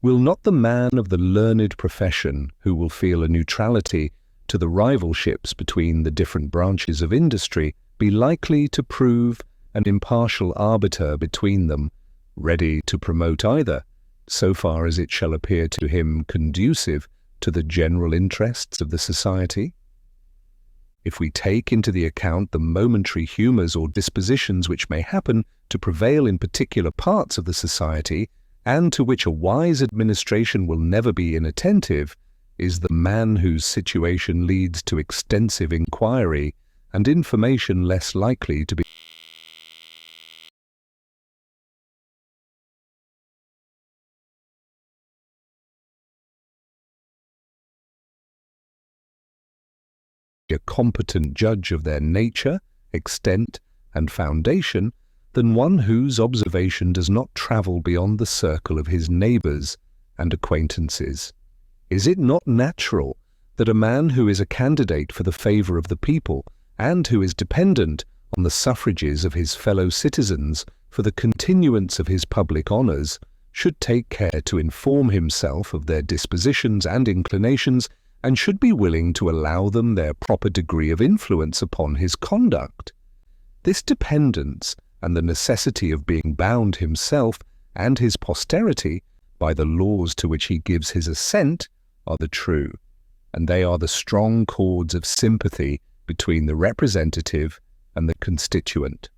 Will not the man of the learned profession, who will feel a neutrality to the rivalships between the different branches of industry, be likely to prove an impartial arbiter between them, ready to promote either, so far as it shall appear to him conducive to the general interests of the society? If we take into the account the momentary humours or dispositions which may happen to prevail in particular parts of the society, and to which a wise administration will never be inattentive, is the man whose situation leads to extensive inquiry and information less likely to be a competent judge of their nature, extent, and foundation, than one whose observation does not travel beyond the circle of his neighbours and acquaintances? Is it not natural that a man who is a candidate for the favour of the people, and who is dependent on the suffrages of his fellow citizens for the continuance of his public honours, should take care to inform himself of their dispositions and inclinations, and should be willing to allow them their proper degree of influence upon his conduct? This dependence, and the necessity of being bound himself and his posterity by the laws to which he gives his assent, are the true, and they are the strong cords of sympathy between the representative and the constituent.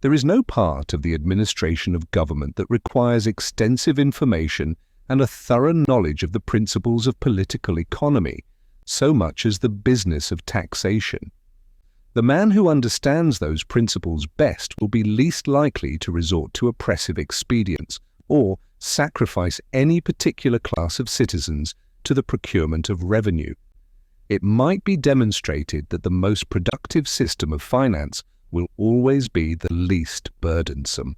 There is no part of the administration of government that requires extensive information and a thorough knowledge of the principles of political economy, so much as the business of taxation. The man who understands those principles best will be least likely to resort to oppressive expedients, or sacrifice any particular class of citizens to the procurement of revenue. It might be demonstrated that the most productive system of finance will always be the least burdensome.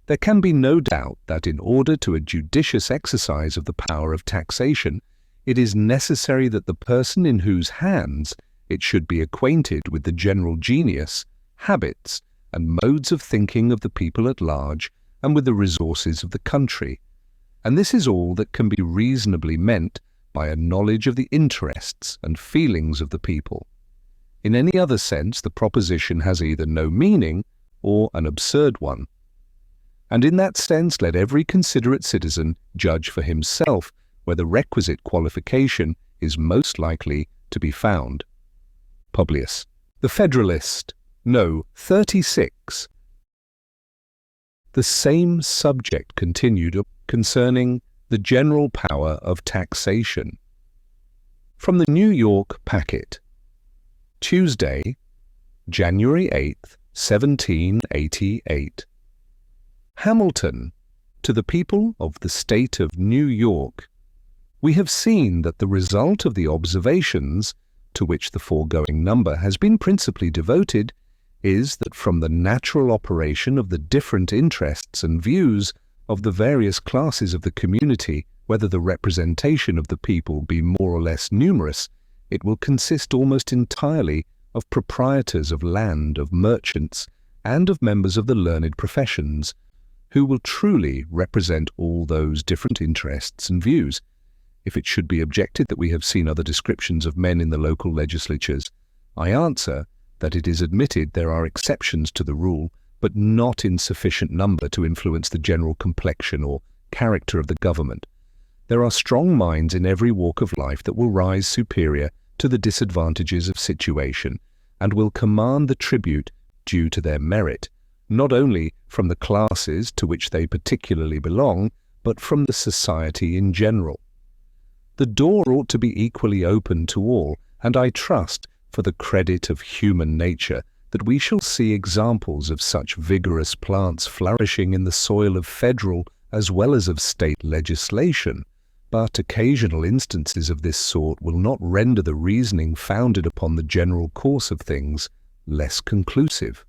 There can be no doubt that in order to a judicious exercise of the power of taxation, it is necessary that the person in whose hands it should be acquainted with the general genius, habits, and modes of thinking of the people at large, and with the resources of the country. And this is all that can be reasonably meant by a knowledge of the interests and feelings of the people. In any other sense, the proposition has either no meaning or an absurd one. And in that sense, let every considerate citizen judge for himself where the requisite qualification is most likely to be found. Publius. The Federalist. No. 36. The same subject continued concerning the general power of taxation. From the New York Packet. Tuesday, January 8th, 1788. Hamilton, to the people of the state of New York. We have seen that the result of the observations, to which the foregoing number has been principally devoted, is that from the natural operation of the different interests and views of the various classes of the community, whether the representation of the people be more or less numerous, it will consist almost entirely of proprietors of land, of merchants, and of members of the learned professions, who will truly represent all those different interests and views. If it should be objected that we have seen other descriptions of men in the local legislatures, I answer that it is admitted there are exceptions to the rule, but not in sufficient number to influence the general complexion or character of the government. There are strong minds in every walk of life that will rise superior to the disadvantages of situation, and will command the tribute due to their merit, not only from the classes to which they particularly belong, but from the society in general. The door ought to be equally open to all, and I trust, for the credit of human nature, that we shall see examples of such vigorous plants flourishing in the soil of federal as well as of state legislation, but occasional instances of this sort will not render the reasoning founded upon the general course of things less conclusive.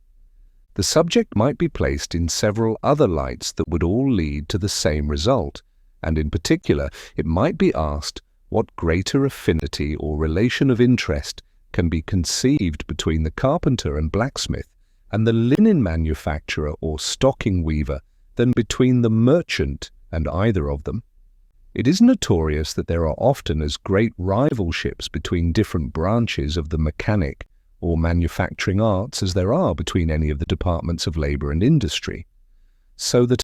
The subject might be placed in several other lights that would all lead to the same result, and in particular it might be asked what greater affinity or relation of interest can be conceived between the carpenter and blacksmith and the linen manufacturer or stocking weaver than between the merchant and either of them. It is notorious that there are often as great rivalships between different branches of the mechanic or manufacturing arts as there are between any of the departments of labor and industry, so that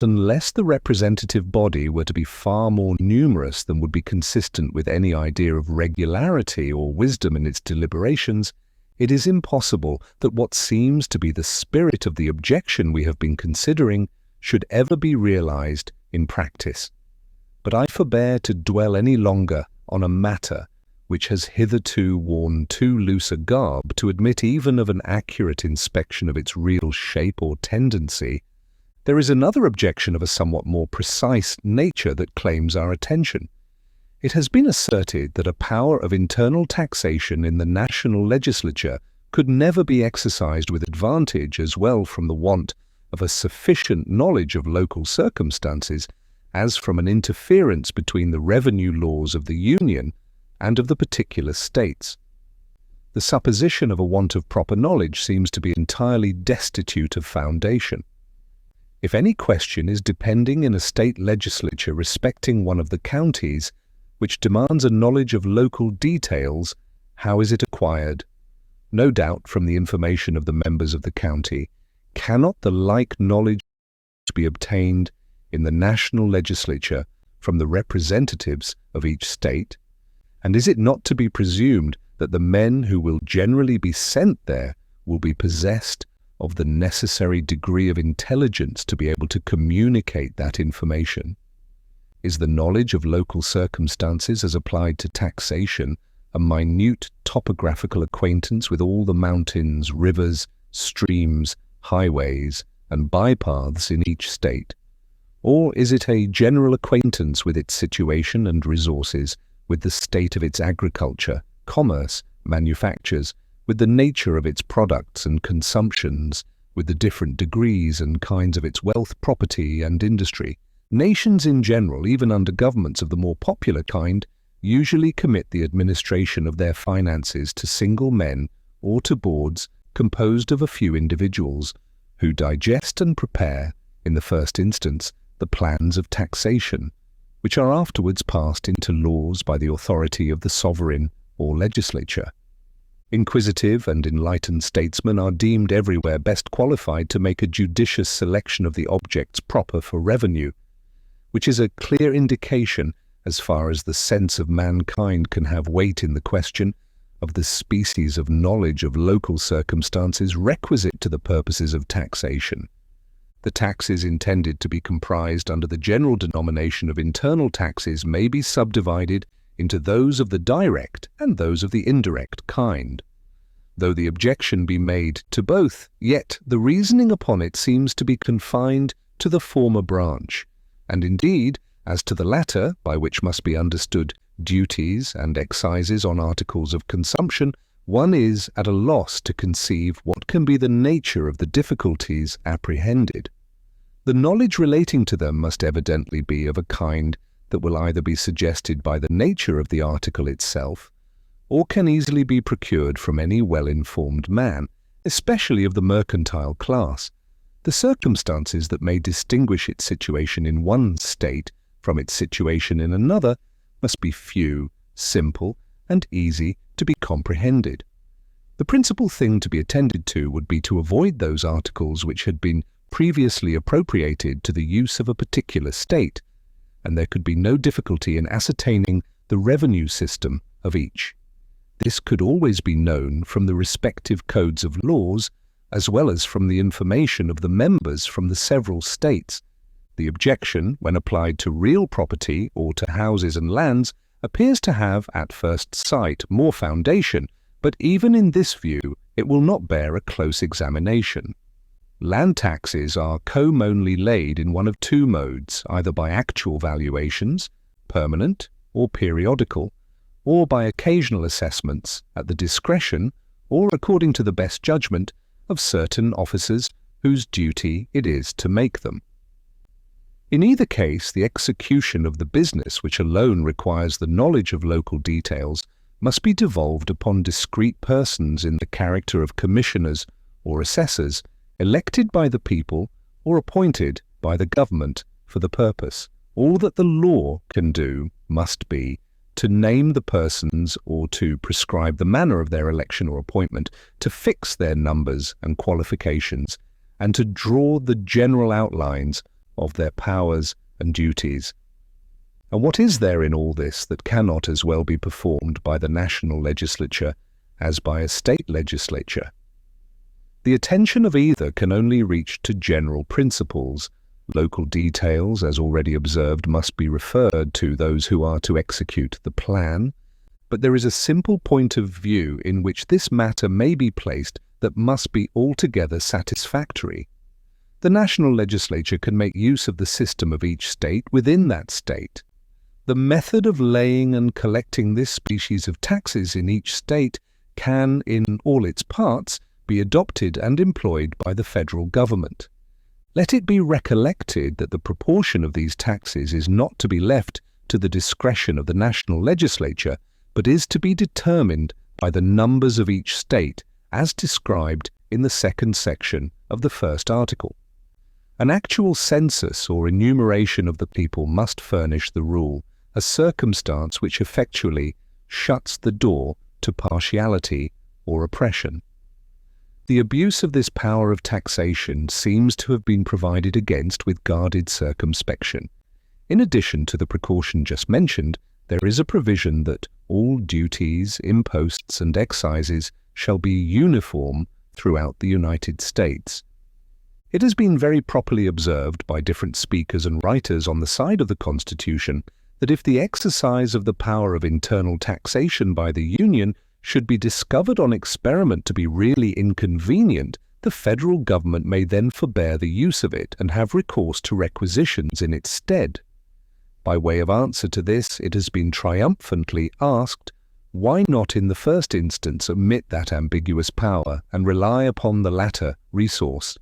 unless the representative body were to be far more numerous than would be consistent with any idea of regularity or wisdom in its deliberations, it is impossible that what seems to be the spirit of the objection we have been considering should ever be realized in practice. But I forbear to dwell any longer on a matter which has hitherto worn too loose a garb to admit even of an accurate inspection of its real shape or tendency. There is another objection of a somewhat more precise nature that claims our attention. It has been asserted that a power of internal taxation in the national legislature could never be exercised with advantage as well from the want of a sufficient knowledge of local circumstances as from an interference between the revenue laws of the Union and of the particular states. The supposition of a want of proper knowledge seems to be entirely destitute of foundation. If any question is depending in a state legislature respecting one of the counties, which demands a knowledge of local details, how is it acquired? No doubt from the information of the members of the county. Cannot the like knowledge be obtained in the national legislature from the representatives of each state? And is it not to be presumed that the men who will generally be sent there will be possessed of the necessary degree of intelligence to be able to communicate that information? Is the knowledge of local circumstances as applied to taxation a minute topographical acquaintance with all the mountains, rivers, streams, highways, and bypaths in each state? Or is it a general acquaintance with its situation and resources, with the state of its agriculture, commerce, manufactures, with the nature of its products and consumptions, with the different degrees and kinds of its wealth, property, and industry? Nations in general, even under governments of the more popular kind, usually commit the administration of their finances to single men or to boards composed of a few individuals, who digest and prepare, in the first instance, the plans of taxation, which are afterwards passed into laws by the authority of the sovereign or legislature. Inquisitive and enlightened statesmen are deemed everywhere best qualified to make a judicious selection of the objects proper for revenue, which is a clear indication, as far as the sense of mankind can have weight in the question, of the species of knowledge of local circumstances requisite to the purposes of taxation. The taxes intended to be comprised under the general denomination of internal taxes may be subdivided into those of the direct and those of the indirect kind. though the objection be made to both, yet the reasoning upon it seems to be confined to the former branch, and indeed, as to the latter, by which must be understood duties and excises on articles of consumption, one is at a loss to conceive what can be the nature of the difficulties apprehended. The knowledge relating to them must evidently be of a kind that will either be suggested by the nature of the article itself, or can easily be procured from any well-informed man, especially of the mercantile class. The circumstances that may distinguish its situation in one state from its situation in another must be few, simple, and easy to be comprehended. The principal thing to be attended to would be to avoid those articles which had been previously appropriated to the use of a particular state, and there could be no difficulty in ascertaining the revenue system of each. This could always be known from the respective codes of laws, as well as from the information of the members from the several states. The objection, when applied to real property or to houses and lands, appears to have, at first sight, more foundation, but even in this view it will not bear a close examination. Land taxes are commonly laid in one of two modes, either by actual valuations, permanent or periodical, or by occasional assessments at the discretion, or according to the best judgment, of certain officers whose duty it is to make them. In either case, the execution of the business, which alone requires the knowledge of local details, must be devolved upon discrete persons in the character of commissioners or assessors, elected by the people or appointed by the government for the purpose. All that the law can do must be to name the persons or to prescribe the manner of their election or appointment, to fix their numbers and qualifications, and to draw the general outlines of their powers and duties. And what is there in all this that cannot as well be performed by the national legislature as by a state legislature? The attention of either can only reach to general principles. Local details, as already observed, must be referred to those who are to execute the plan, but there is a simple point of view in which this matter may be placed that must be altogether satisfactory. The national legislature can make use of the system of each state within that state. The method of laying and collecting this species of taxes in each state can, in all its parts, be adopted and employed by the federal government. Let it be recollected that the proportion of these taxes is not to be left to the discretion of the national legislature, but is to be determined by the numbers of each state, as described in the second section of the first article. An actual census or enumeration of the people must furnish the rule, a circumstance which effectually shuts the door to partiality or oppression. The abuse of this power of taxation seems to have been provided against with guarded circumspection. In addition to the precaution just mentioned, there is a provision that all duties, imposts, and excises shall be uniform throughout the United States. It has been very properly observed by different speakers and writers on the side of the Constitution that if the exercise of the power of internal taxation by the Union should be discovered on experiment to be really inconvenient, the federal government may then forbear the use of it and have recourse to requisitions in its stead. By way of answer to this, it has been triumphantly asked, why not in the first instance omit that ambiguous power and rely upon the latter resource?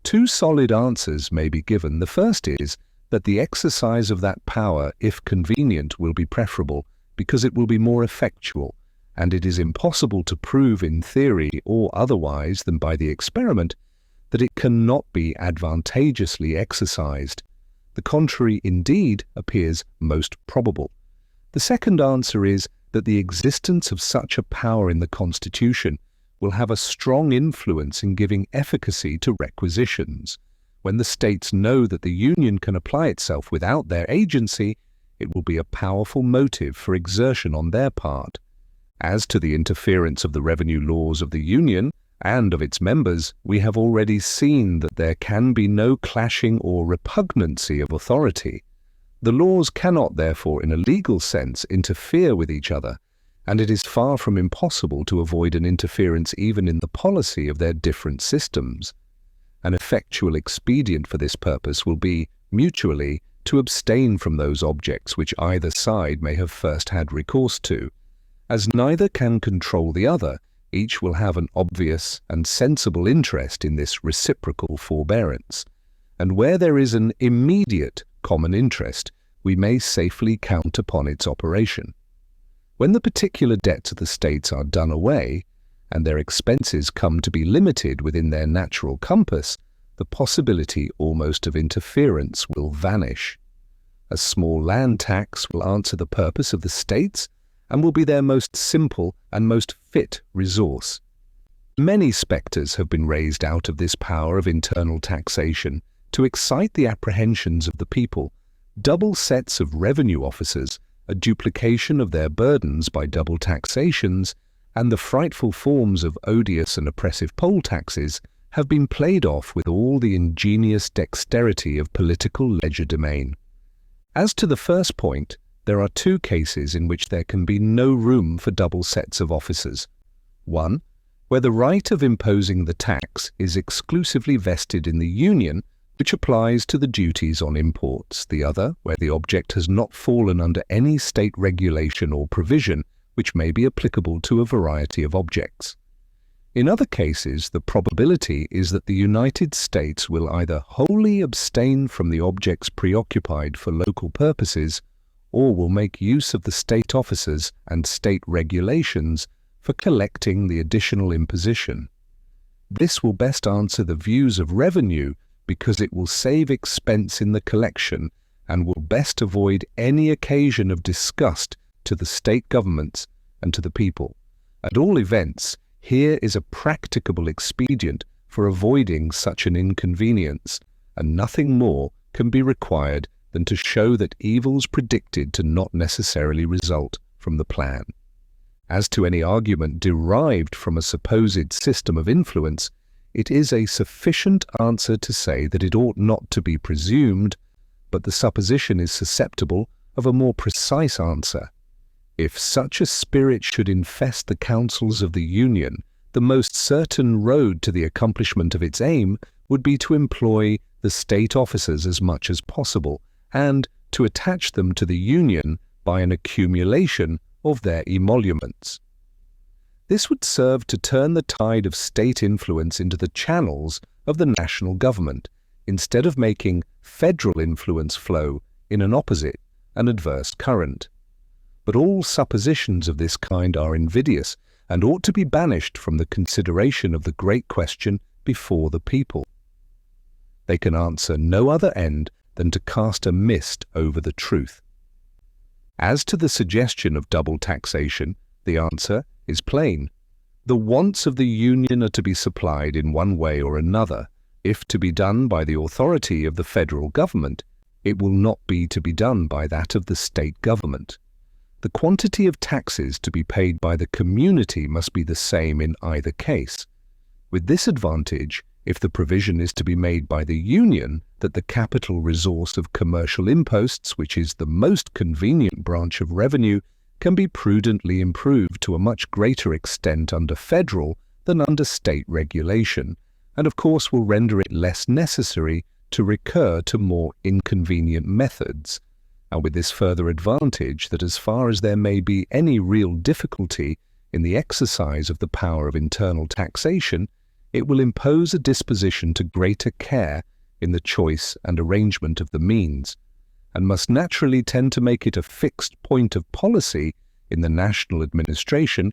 Two solid answers may be given. The first is that the exercise of that power, if convenient, will be preferable, because it will be more effectual, and it is impossible to prove in theory or otherwise than by the experiment that it cannot be advantageously exercised. The contrary indeed appears most probable. The second answer is that the existence of such a power in the Constitution will have a strong influence in giving efficacy to requisitions. When the states know that the Union can apply itself without their agency, it will be a powerful motive for exertion on their part. As to the interference of the revenue laws of the Union and of its members, we have already seen that there can be no clashing or repugnancy of authority. The laws cannot, therefore, in a legal sense, interfere with each other, and it is far from impossible to avoid an interference even in the policy of their different systems. An effectual expedient for this purpose will be, mutually, to abstain from those objects which either side may have first had recourse to. As neither can control the other, each will have an obvious and sensible interest in this reciprocal forbearance, and where there is an immediate common interest, we may safely count upon its operation. When the particular debts of the states are done away, and their expenses come to be limited within their natural compass, the possibility almost of interference will vanish. A small land tax will answer the purpose of the states, and will be their most simple and most fit resource. Many spectres have been raised out of this power of internal taxation to excite the apprehensions of the people. Double sets of revenue officers, a duplication of their burdens by double taxations, and the frightful forms of odious and oppressive poll taxes have been played off with all the ingenious dexterity of political legerdemain. As to the first point, there are two cases in which there can be no room for double sets of officers. One, where the right of imposing the tax is exclusively vested in the Union, which applies to the duties on imports. The other, where the object has not fallen under any state regulation or provision, which may be applicable to a variety of objects. In other cases, the probability is that the United States will either wholly abstain from the objects preoccupied for local purposes, or will make use of the state officers and state regulations for collecting the additional imposition. This will best answer the views of revenue because it will save expense in the collection and will best avoid any occasion of disgust to the state governments and to the people. At all events, here is a practicable expedient for avoiding such an inconvenience, and nothing more can be required than to show that evils predicted to not necessarily result from the plan. As to any argument derived from a supposed system of influence, it is a sufficient answer to say that it ought not to be presumed, but the supposition is susceptible of a more precise answer. If such a spirit should infest the councils of the Union, the most certain road to the accomplishment of its aim would be to employ the state officers as much as possible, and to attach them to the Union by an accumulation of their emoluments. This would serve to turn the tide of state influence into the channels of the national government, instead of making federal influence flow in an opposite and adverse current. But all suppositions of this kind are invidious, and ought to be banished from the consideration of the great question before the people. They can answer no other end than to cast a mist over the truth. As to the suggestion of double taxation, the answer is plain. The wants of the Union are to be supplied in one way or another. If to be done by the authority of the federal government, it will not be to be done by that of the state government. The quantity of taxes to be paid by the community must be the same in either case. With this advantage, if the provision is to be made by the Union that the capital resource of commercial imposts, which is the most convenient branch of revenue, can be prudently improved to a much greater extent under federal than under state regulation, and of course will render it less necessary to recur to more inconvenient methods, and with this further advantage that as far as there may be any real difficulty in the exercise of the power of internal taxation, it will impose a disposition to greater care in the choice and arrangement of the means, and must naturally tend to make it a fixed point of policy in the national administration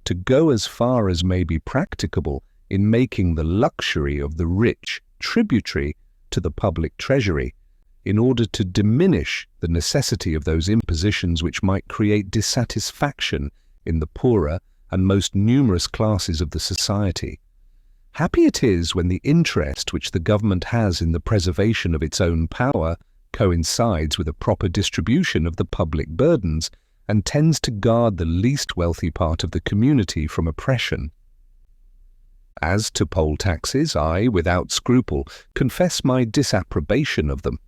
to go as far as may be practicable in making the luxury of the rich tributary to the public treasury, in order to diminish the necessity of those impositions which might create dissatisfaction in the poorer and most numerous classes of the society. Happy it is when the interest which the government has in the preservation of its own power coincides with a proper distribution of the public burdens, and tends to guard the least wealthy part of the community from oppression. As to poll taxes, I, without scruple, confess my disapprobation of them,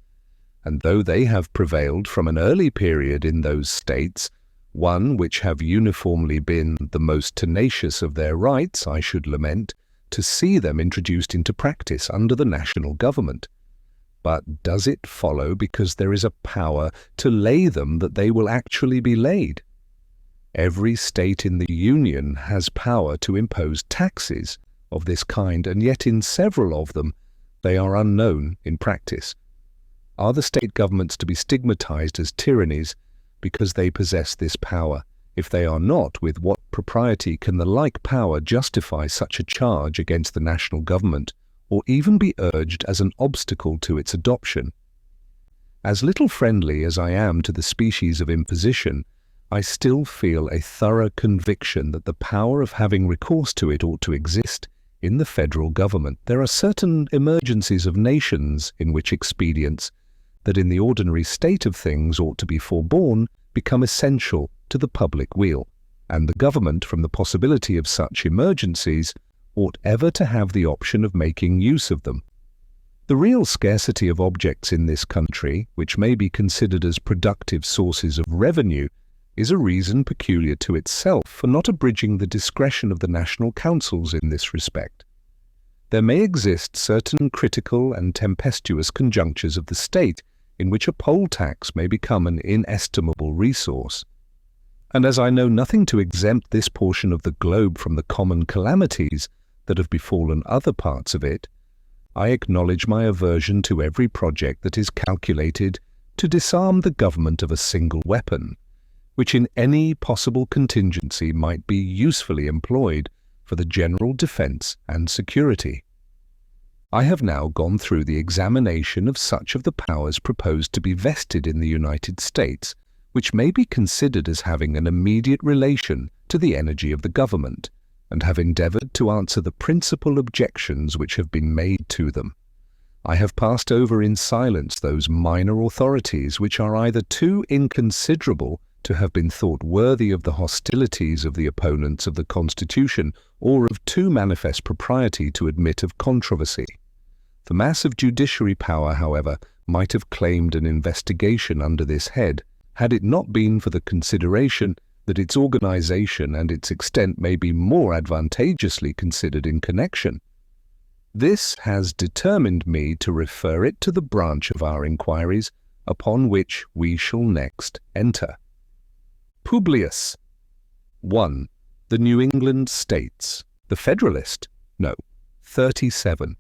and though they have prevailed from an early period in those states, one which have uniformly been the most tenacious of their rights, I should lament, to see them introduced into practice under the national government. But does it follow because there is a power to lay them that they will actually be laid? Every state in the Union has power to impose taxes of this kind, and yet in several of them they are unknown in practice. Are the state governments to be stigmatized as tyrannies because they possess this power? If they are not, with what propriety can the like power justify such a charge against the national government, or even be urged as an obstacle to its adoption? As little friendly as I am to the species of imposition, I still feel a thorough conviction that the power of having recourse to it ought to exist in the federal government. There are certain emergencies of nations in which expedients that in the ordinary state of things ought to be forborne become essential to the public weal, and the government, from the possibility of such emergencies, ought ever to have the option of making use of them. The real scarcity of objects in this country, which may be considered as productive sources of revenue, is a reason peculiar to itself for not abridging the discretion of the national councils in this respect. There may exist certain critical and tempestuous conjunctures of the state in which a poll tax may become an inestimable resource. And as I know nothing to exempt this portion of the globe from the common calamities that have befallen other parts of it, I acknowledge my aversion to every project that is calculated to disarm the government of a single weapon, which in any possible contingency might be usefully employed for the general defense and security. I have now gone through the examination of such of the powers proposed to be vested in the United States, which may be considered as having an immediate relation to the energy of the government, and have endeavored to answer the principal objections which have been made to them. I have passed over in silence those minor authorities which are either too inconsiderable to have been thought worthy of the hostilities of the opponents of the Constitution, or of too manifest propriety to admit of controversy. The mass of judiciary power, however, might have claimed an investigation under this head, had it not been for the consideration that its organization and its extent may be more advantageously considered in connection. This has determined me to refer it to the branch of our inquiries upon which we shall next enter. Publius. 1. The New England States. The Federalist. No. 37.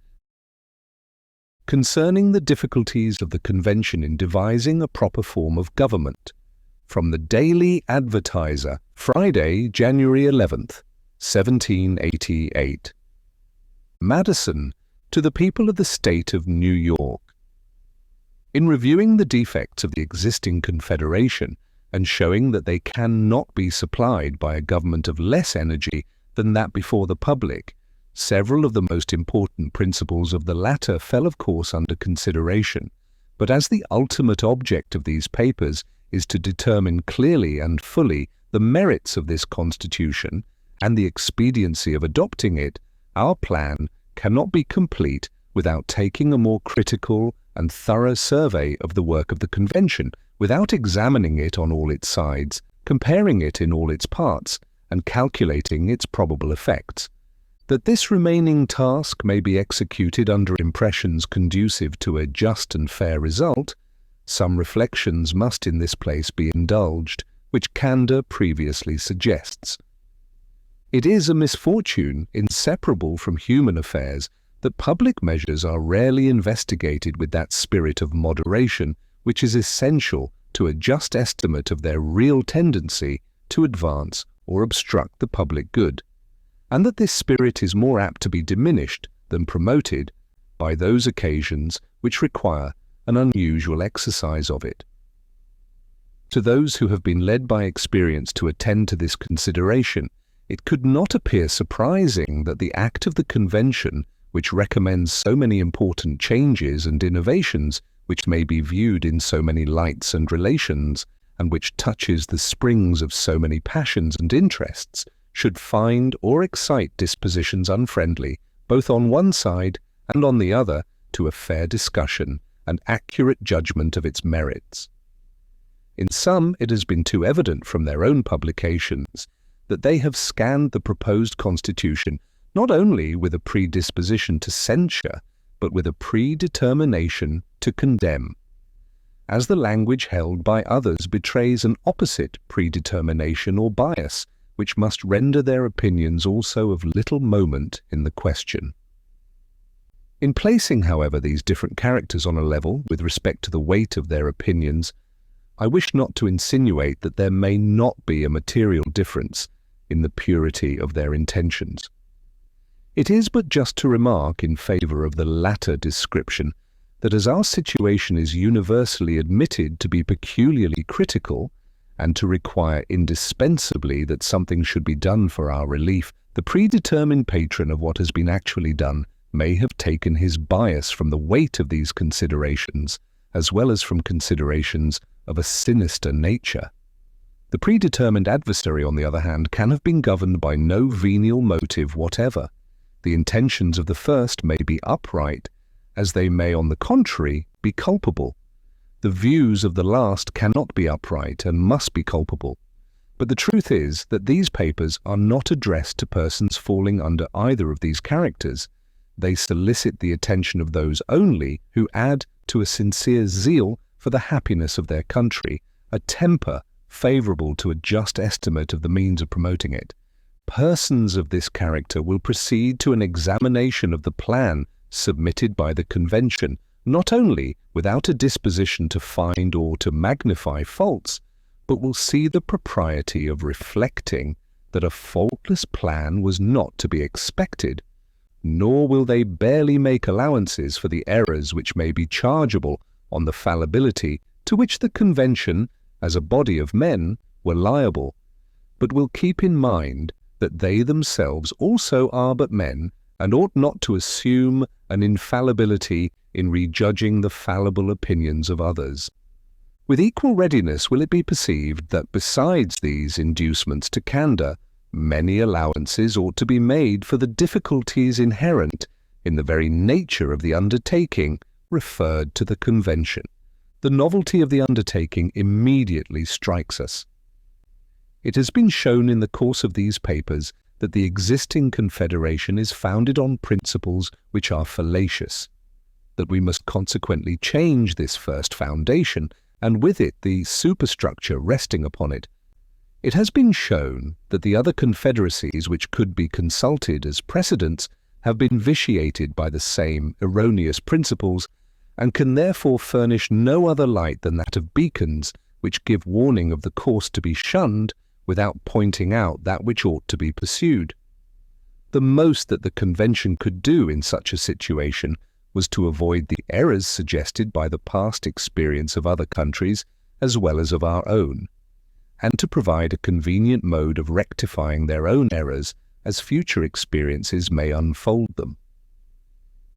Concerning the difficulties of the Convention in devising a proper form of government. From the Daily Advertiser, Friday, January 11th, 1788. Madison, to the people of the state of New York. In reviewing the defects of the existing Confederation, and showing that they cannot be supplied by a government of less energy than that before the public, several of the most important principles of the latter fell of course under consideration, but as the ultimate object of these papers is to determine clearly and fully the merits of this Constitution and the expediency of adopting it, our plan cannot be complete without taking a more critical and thorough survey of the work of the Convention, without examining it on all its sides, comparing it in all its parts, and calculating its probable effects. That this remaining task may be executed under impressions conducive to a just and fair result, some reflections must in this place be indulged, which candour previously suggests. It is a misfortune inseparable from human affairs that public measures are rarely investigated with that spirit of moderation which is essential to a just estimate of their real tendency to advance or obstruct the public good, and that this spirit is more apt to be diminished than promoted by those occasions which require an unusual exercise of it. To those who have been led by experience to attend to this consideration, it could not appear surprising that the act of the Convention, which recommends so many important changes and innovations, which may be viewed in so many lights and relations, and which touches the springs of so many passions and interests, should find or excite dispositions unfriendly, both on one side and on the other, to a fair discussion and accurate judgment of its merits. In some, it has been too evident from their own publications that they have scanned the proposed constitution not only with a predisposition to censure, but with a predetermination to condemn, as the language held by others betrays an opposite predetermination or bias, which must render their opinions also of little moment in the question. In placing, however, these different characters on a level with respect to the weight of their opinions, I wish not to insinuate that there may not be a material difference in the purity of their intentions. It is but just to remark in favour of the latter description that as our situation is universally admitted to be peculiarly critical and to require indispensably that something should be done for our relief, the predetermined patron of what has been actually done may have taken his bias from the weight of these considerations, as well as from considerations of a sinister nature. The predetermined adversary, on the other hand, can have been governed by no venial motive whatever. The intentions of the first may be upright, as they may, on the contrary, be culpable. The views of the last cannot be upright and must be culpable. But the truth is that these papers are not addressed to persons falling under either of these characters. They solicit the attention of those only who add to a sincere zeal for the happiness of their country, a temper favourable to a just estimate of the means of promoting it. Persons of this character will proceed to an examination of the plan submitted by the Convention, not only without a disposition to find or to magnify faults, but will see the propriety of reflecting that a faultless plan was not to be expected, nor will they barely make allowances for the errors which may be chargeable on the fallibility to which the Convention, as a body of men, were liable, but will keep in mind that they themselves also are but men, and ought not to assume an infallibility in rejudging the fallible opinions of others. With equal readiness will it be perceived that besides these inducements to candour, many allowances ought to be made for the difficulties inherent in the very nature of the undertaking referred to the Convention. The novelty of the undertaking immediately strikes us. It has been shown in the course of these papers that the existing confederation is founded on principles which are fallacious, that we must consequently change this first foundation, and with it the superstructure resting upon it. It has been shown that the other confederacies which could be consulted as precedents have been vitiated by the same erroneous principles, and can therefore furnish no other light than that of beacons which give warning of the course to be shunned without pointing out that which ought to be pursued. The most that the Convention could do in such a situation was to avoid the errors suggested by the past experience of other countries as well as of our own, and to provide a convenient mode of rectifying their own errors as future experiences may unfold them.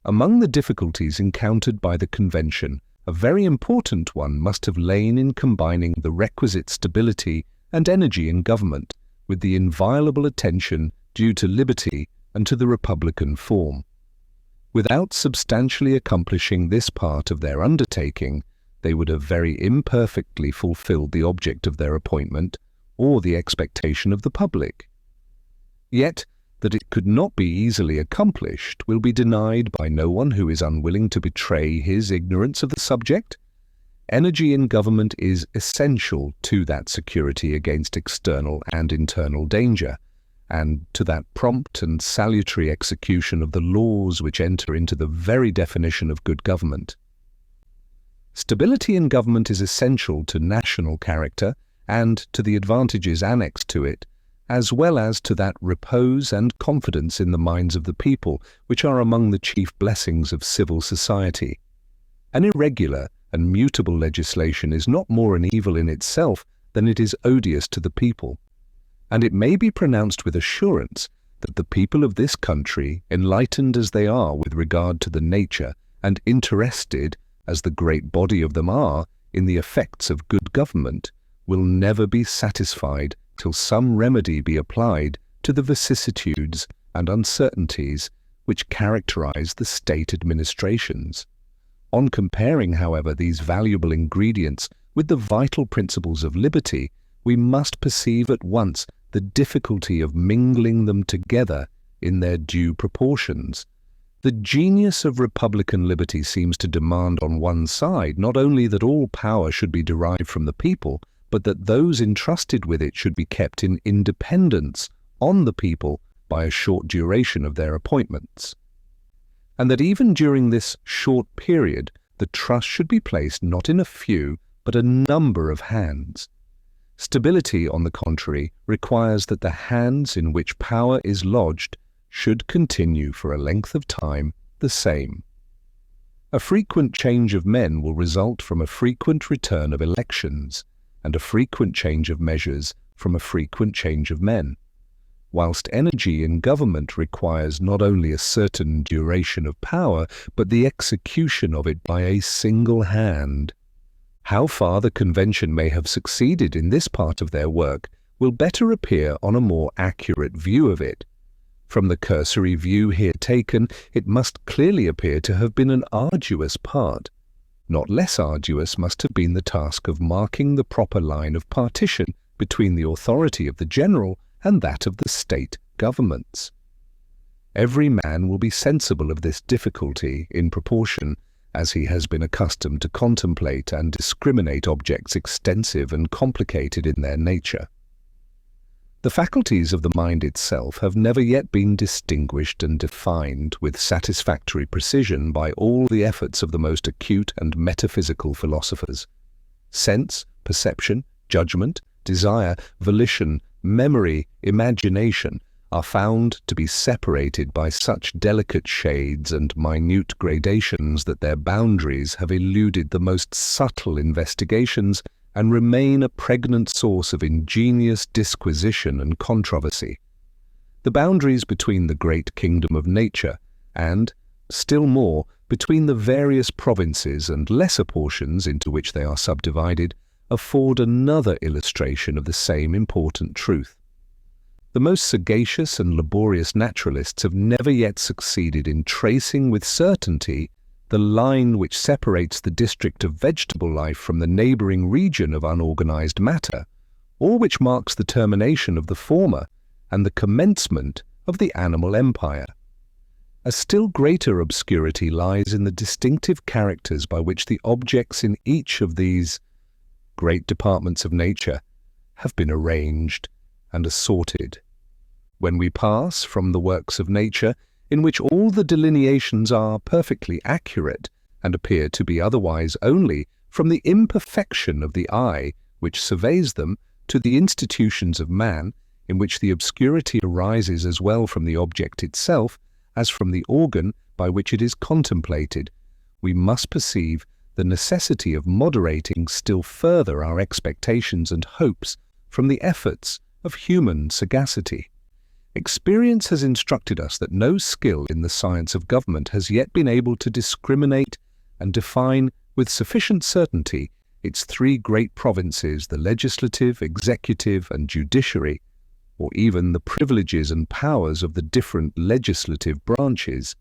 Among the difficulties encountered by the Convention, a very important one must have lain in combining the requisite stability and energy in government with the inviolable attention due to liberty and to the republican form. Without substantially accomplishing this part of their undertaking, they would have very imperfectly fulfilled the object of their appointment or the expectation of the public. Yet, that it could not be easily accomplished will be denied by no one who is unwilling to betray his ignorance of the subject. Energy in government is essential to that security against external and internal danger, and to that prompt and salutary execution of the laws which enter into the very definition of good government. Stability in government is essential to national character and to the advantages annexed to it, as well as to that repose and confidence in the minds of the people which are among the chief blessings of civil society. An irregular and mutable legislation is not more an evil in itself than it is odious to the people, and it may be pronounced with assurance that the people of this country, enlightened as they are with regard to the nature and interested, as the great body of them are, in the effects of good government, will never be satisfied till some remedy be applied to the vicissitudes and uncertainties which characterize the state administrations. On comparing, however, these valuable ingredients with the vital principles of liberty, we must perceive at once the difficulty of mingling them together in their due proportions. The genius of republican liberty seems to demand on one side not only that all power should be derived from the people, but that those entrusted with it should be kept in independence on the people by a short duration of their appointments, and that even during this short period the trust should be placed not in a few, but a number of hands. Stability, on the contrary, requires that the hands in which power is lodged should continue for a length of time the same. A frequent change of men will result from a frequent return of elections, and a frequent change of measures from a frequent change of men, whilst energy in government requires not only a certain duration of power, but the execution of it by a single hand. How far the Convention may have succeeded in this part of their work will better appear on a more accurate view of it. From the cursory view here taken, it must clearly appear to have been an arduous part. Not less arduous must have been the task of marking the proper line of partition between the authority of the general and that of the state governments. Every man will be sensible of this difficulty in proportion as he has been accustomed to contemplate and discriminate objects extensive and complicated in their nature. The faculties of the mind itself have never yet been distinguished and defined with satisfactory precision by all the efforts of the most acute and metaphysical philosophers. Sense, perception, judgment, desire, volition, memory, imagination are found to be separated by such delicate shades and minute gradations that their boundaries have eluded the most subtle investigations and remain a pregnant source of ingenious disquisition and controversy. The boundaries between the great kingdom of nature and, still more, between the various provinces and lesser portions into which they are subdivided afford another illustration of the same important truth. The most sagacious and laborious naturalists have never yet succeeded in tracing with certainty the line which separates the district of vegetable life from the neighboring region of unorganized matter, or which marks the termination of the former and the commencement of the animal empire. A still greater obscurity lies in the distinctive characters by which the objects in each of these great departments of nature have been arranged and assorted. When we pass from the works of nature, in which all the delineations are perfectly accurate and appear to be otherwise only from the imperfection of the eye which surveys them, to the institutions of man, in which the obscurity arises as well from the object itself as from the organ by which it is contemplated, we must perceive the necessity of moderating still further our expectations and hopes from the efforts of human sagacity. Experience has instructed us that no skill in the science of government has yet been able to discriminate and define with sufficient certainty its three great provinces, the legislative, executive, and judiciary, or even the privileges and powers of the different legislative branches.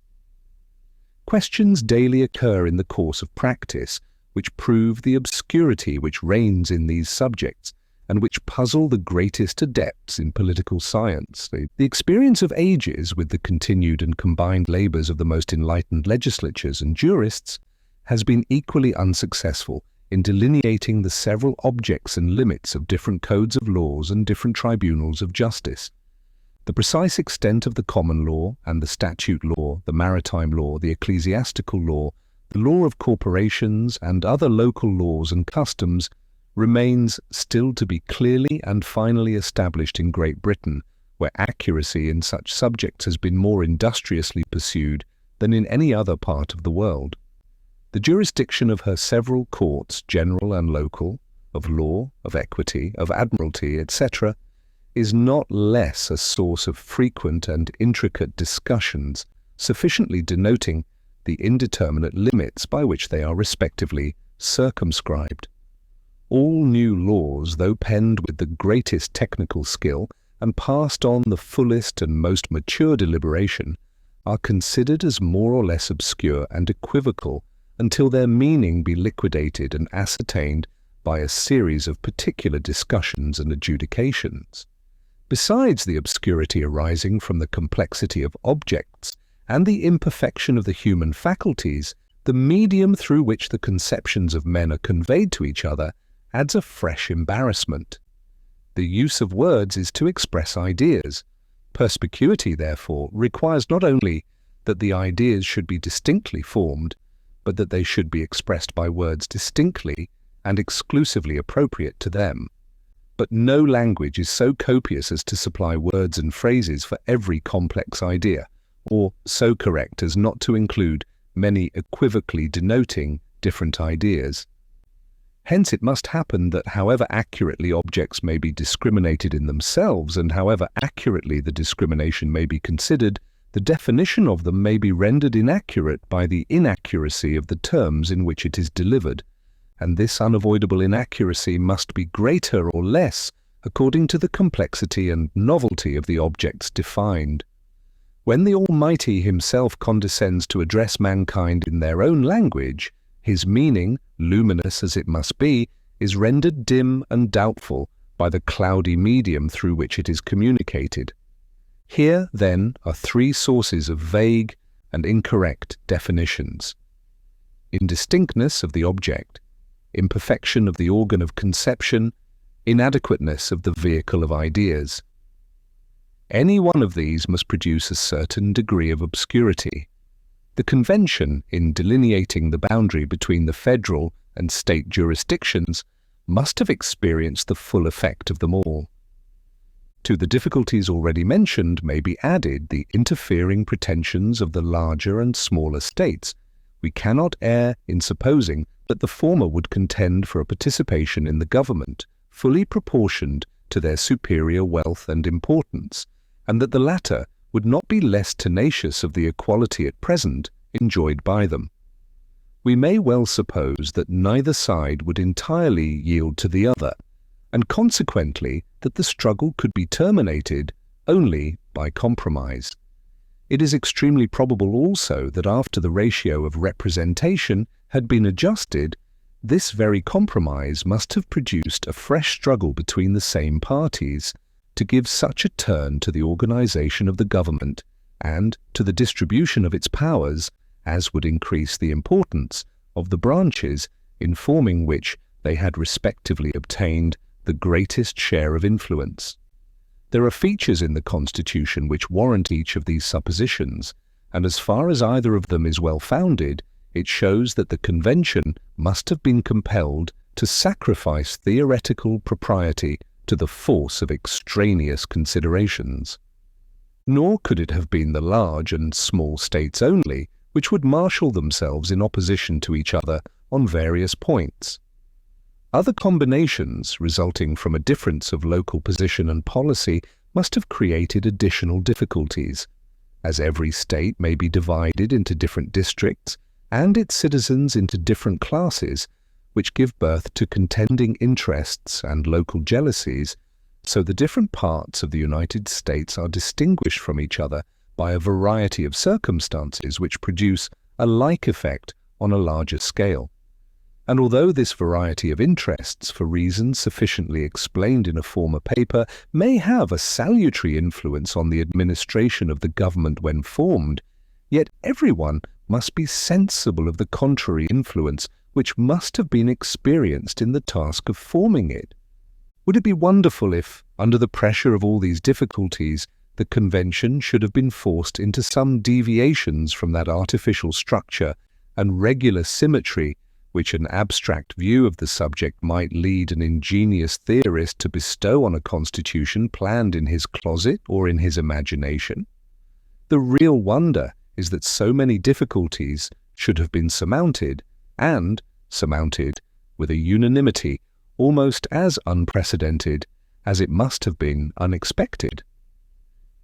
Questions daily occur in the course of practice which prove the obscurity which reigns in these subjects, and which puzzle the greatest adepts in political science. The experience of ages with the continued and combined labours of the most enlightened legislatures and jurists has been equally unsuccessful in delineating the several objects and limits of different codes of laws and different tribunals of justice. The precise extent of the common law and the statute law, the maritime law, the ecclesiastical law, the law of corporations, and other local laws and customs remains still to be clearly and finally established in Great Britain, where accuracy in such subjects has been more industriously pursued than in any other part of the world. The jurisdiction of her several courts, general and local, of law, of equity, of admiralty, etc., is not less a source of frequent and intricate discussions, sufficiently denoting the indeterminate limits by which they are respectively circumscribed. All new laws, though penned with the greatest technical skill and passed on the fullest and most mature deliberation, are considered as more or less obscure and equivocal until their meaning be liquidated and ascertained by a series of particular discussions and adjudications. Besides the obscurity arising from the complexity of objects and the imperfection of the human faculties, the medium through which the conceptions of men are conveyed to each other adds a fresh embarrassment. The use of words is to express ideas. Perspicuity, therefore, requires not only that the ideas should be distinctly formed, but that they should be expressed by words distinctly and exclusively appropriate to them. But no language is so copious as to supply words and phrases for every complex idea, or so correct as not to include many equivocally denoting different ideas. Hence it must happen that however accurately objects may be discriminated in themselves, and however accurately the discrimination may be considered, the definition of them may be rendered inaccurate by the inaccuracy of the terms in which it is delivered, and this unavoidable inaccuracy must be greater or less according to the complexity and novelty of the objects defined. When the Almighty himself condescends to address mankind in their own language, his meaning, luminous as it must be, is rendered dim and doubtful by the cloudy medium through which it is communicated. Here, then, are three sources of vague and incorrect definitions: indistinctness of the object, imperfection of the organ of conception, inadequateness of the vehicle of ideas. Any one of these must produce a certain degree of obscurity. The convention, in delineating the boundary between the federal and state jurisdictions, must have experienced the full effect of them all. To the difficulties already mentioned may be added the interfering pretensions of the larger and smaller states. We cannot err in supposing that the former would contend for a participation in the government fully proportioned to their superior wealth and importance, and that the latter would not be less tenacious of the equality at present enjoyed by them. We may well suppose that neither side would entirely yield to the other, and consequently that the struggle could be terminated only by compromise. It is extremely probable also that after the ratio of representation had been adjusted, this very compromise must have produced a fresh struggle between the same parties, to give such a turn to the organization of the government and to the distribution of its powers as would increase the importance of the branches in forming which they had respectively obtained the greatest share of influence. There are features in the Constitution which warrant each of these suppositions, and as far as either of them is well-founded, it shows that the Convention must have been compelled to sacrifice theoretical propriety to the force of extraneous considerations. Nor could it have been the large and small states only which would marshal themselves in opposition to each other on various points. Other combinations resulting from a difference of local position and policy must have created additional difficulties, as every state may be divided into different districts and its citizens into different classes, which give birth to contending interests and local jealousies, so the different parts of the United States are distinguished from each other by a variety of circumstances which produce a like effect on a larger scale. And although this variety of interests, for reasons sufficiently explained in a former paper, may have a salutary influence on the administration of the government when formed, yet everyone must be sensible of the contrary influence which must have been experienced in the task of forming it. Would it be wonderful if, under the pressure of all these difficulties, the Convention should have been forced into some deviations from that artificial structure and regular symmetry which an abstract view of the subject might lead an ingenious theorist to bestow on a constitution planned in his closet or in his imagination? The real wonder is that so many difficulties should have been surmounted, and surmounted with a unanimity almost as unprecedented as it must have been unexpected.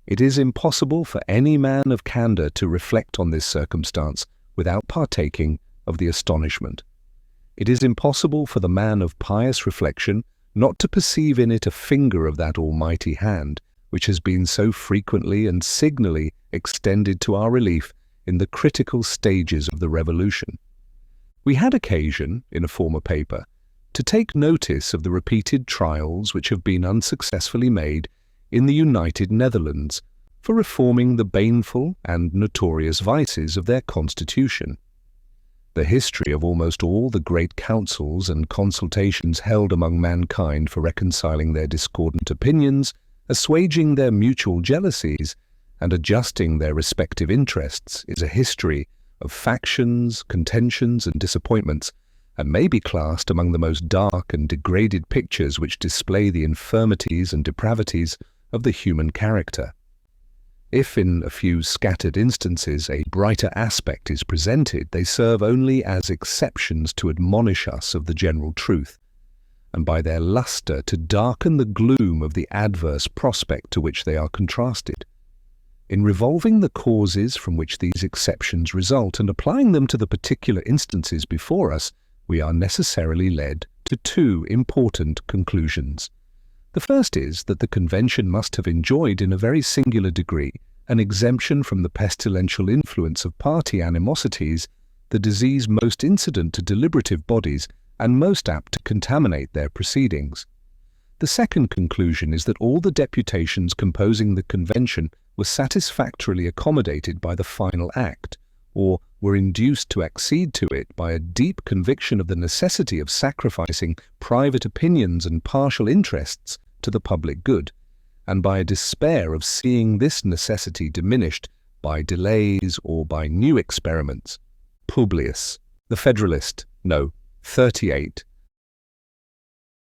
It is impossible for any man of candour to reflect on this circumstance without partaking of the astonishment. It is impossible for the man of pious reflection not to perceive in it a finger of that almighty hand which has been so frequently and signally extended to our relief in the critical stages of the Revolution. We had occasion, in a former paper, to take notice of the repeated trials which have been unsuccessfully made in the United Netherlands for reforming the baneful and notorious vices of their constitution. The history of almost all the great councils and consultations held among mankind for reconciling their discordant opinions, assuaging their mutual jealousies, and adjusting their respective interests is a history of factions, contentions, and disappointments, and may be classed among the most dark and degraded pictures which display the infirmities and depravities of the human character. If in a few scattered instances a brighter aspect is presented, they serve only as exceptions to admonish us of the general truth, and by their lustre to darken the gloom of the adverse prospect to which they are contrasted. In revolving the causes from which these exceptions result and applying them to the particular instances before us, we are necessarily led to two important conclusions. The first is that the Convention must have enjoyed in a very singular degree an exemption from the pestilential influence of party animosities, the disease most incident to deliberative bodies and most apt to contaminate their proceedings. The second conclusion is that all the deputations composing the Convention were satisfactorily accommodated by the final act, or were induced to accede to it by a deep conviction of the necessity of sacrificing private opinions and partial interests to the public good, and by a despair of seeing this necessity diminished by delays or by new experiments. Publius, the Federalist, No. 38.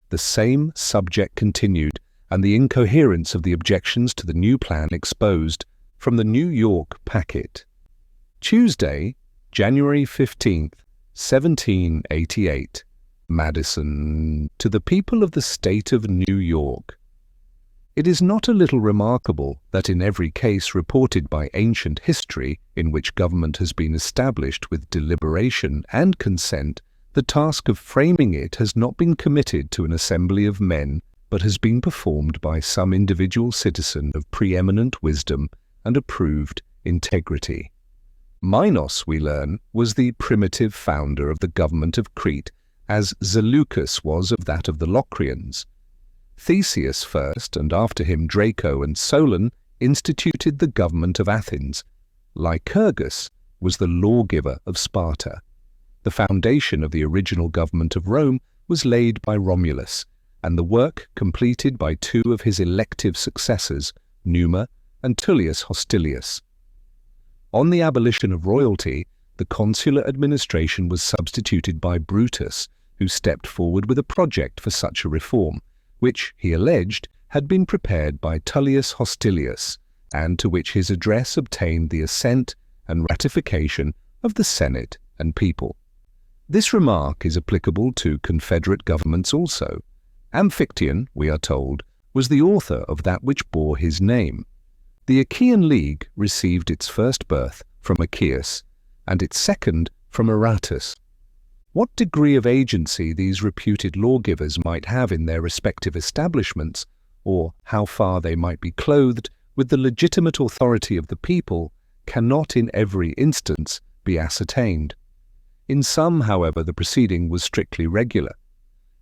The same subject continued, and the incoherence of the objections to the new plan exposed from the New York packet. Tuesday, January 15th, 1788. Madison, to the people of the state of New York. It is not a little remarkable that in every case reported by ancient history in which government has been established with deliberation and consent, the task of framing it has not been committed to an assembly of men, but has been performed by some individual citizen of preeminent wisdom and approved integrity. Minos, we learn, was the primitive founder of the government of Crete, as Zaleucus was of that of the Locrians. Theseus first, and after him Draco and Solon, instituted the government of Athens. Lycurgus was the lawgiver of Sparta. The foundation of the original government of Rome was laid by Romulus, and the work completed by two of his elective successors, Numa and Tullius Hostilius. On the abolition of royalty, the consular administration was substituted by Brutus, who stepped forward with a project for such a reform, which, he alleged, had been prepared by Tullius Hostilius, and to which his address obtained the assent and ratification of the Senate and people. This remark is applicable to confederate governments also. Amphictyon, we are told, was the author of that which bore his name. The Achaean League received its first birth from Achaeus, and its second from Aratus. What degree of agency these reputed lawgivers might have in their respective establishments, or how far they might be clothed with the legitimate authority of the people, cannot in every instance be ascertained. In some, however, the proceeding was strictly regular.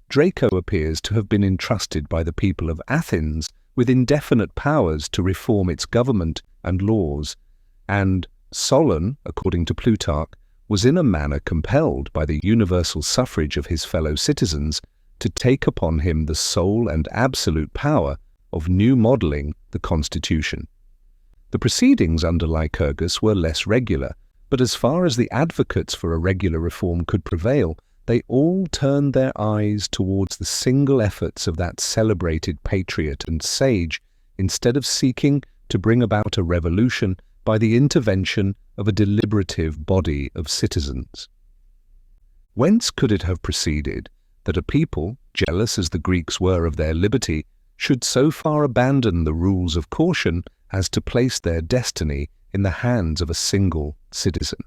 Draco appears to have been entrusted by the people of Athens with indefinite powers to reform its government and laws, and Solon, according to Plutarch, was in a manner compelled by the universal suffrage of his fellow citizens to take upon him the sole and absolute power of new modelling the constitution. The proceedings under Lycurgus were less regular, but as far as the advocates for a regular reform could prevail, they all turned their eyes towards the single efforts of that celebrated patriot and sage, instead of seeking to bring about a revolution by the intervention of a deliberative body of citizens. Whence could it have proceeded that a people, jealous as the Greeks were of their liberty, should so far abandon the rules of caution as to place their destiny in the hands of a single citizen?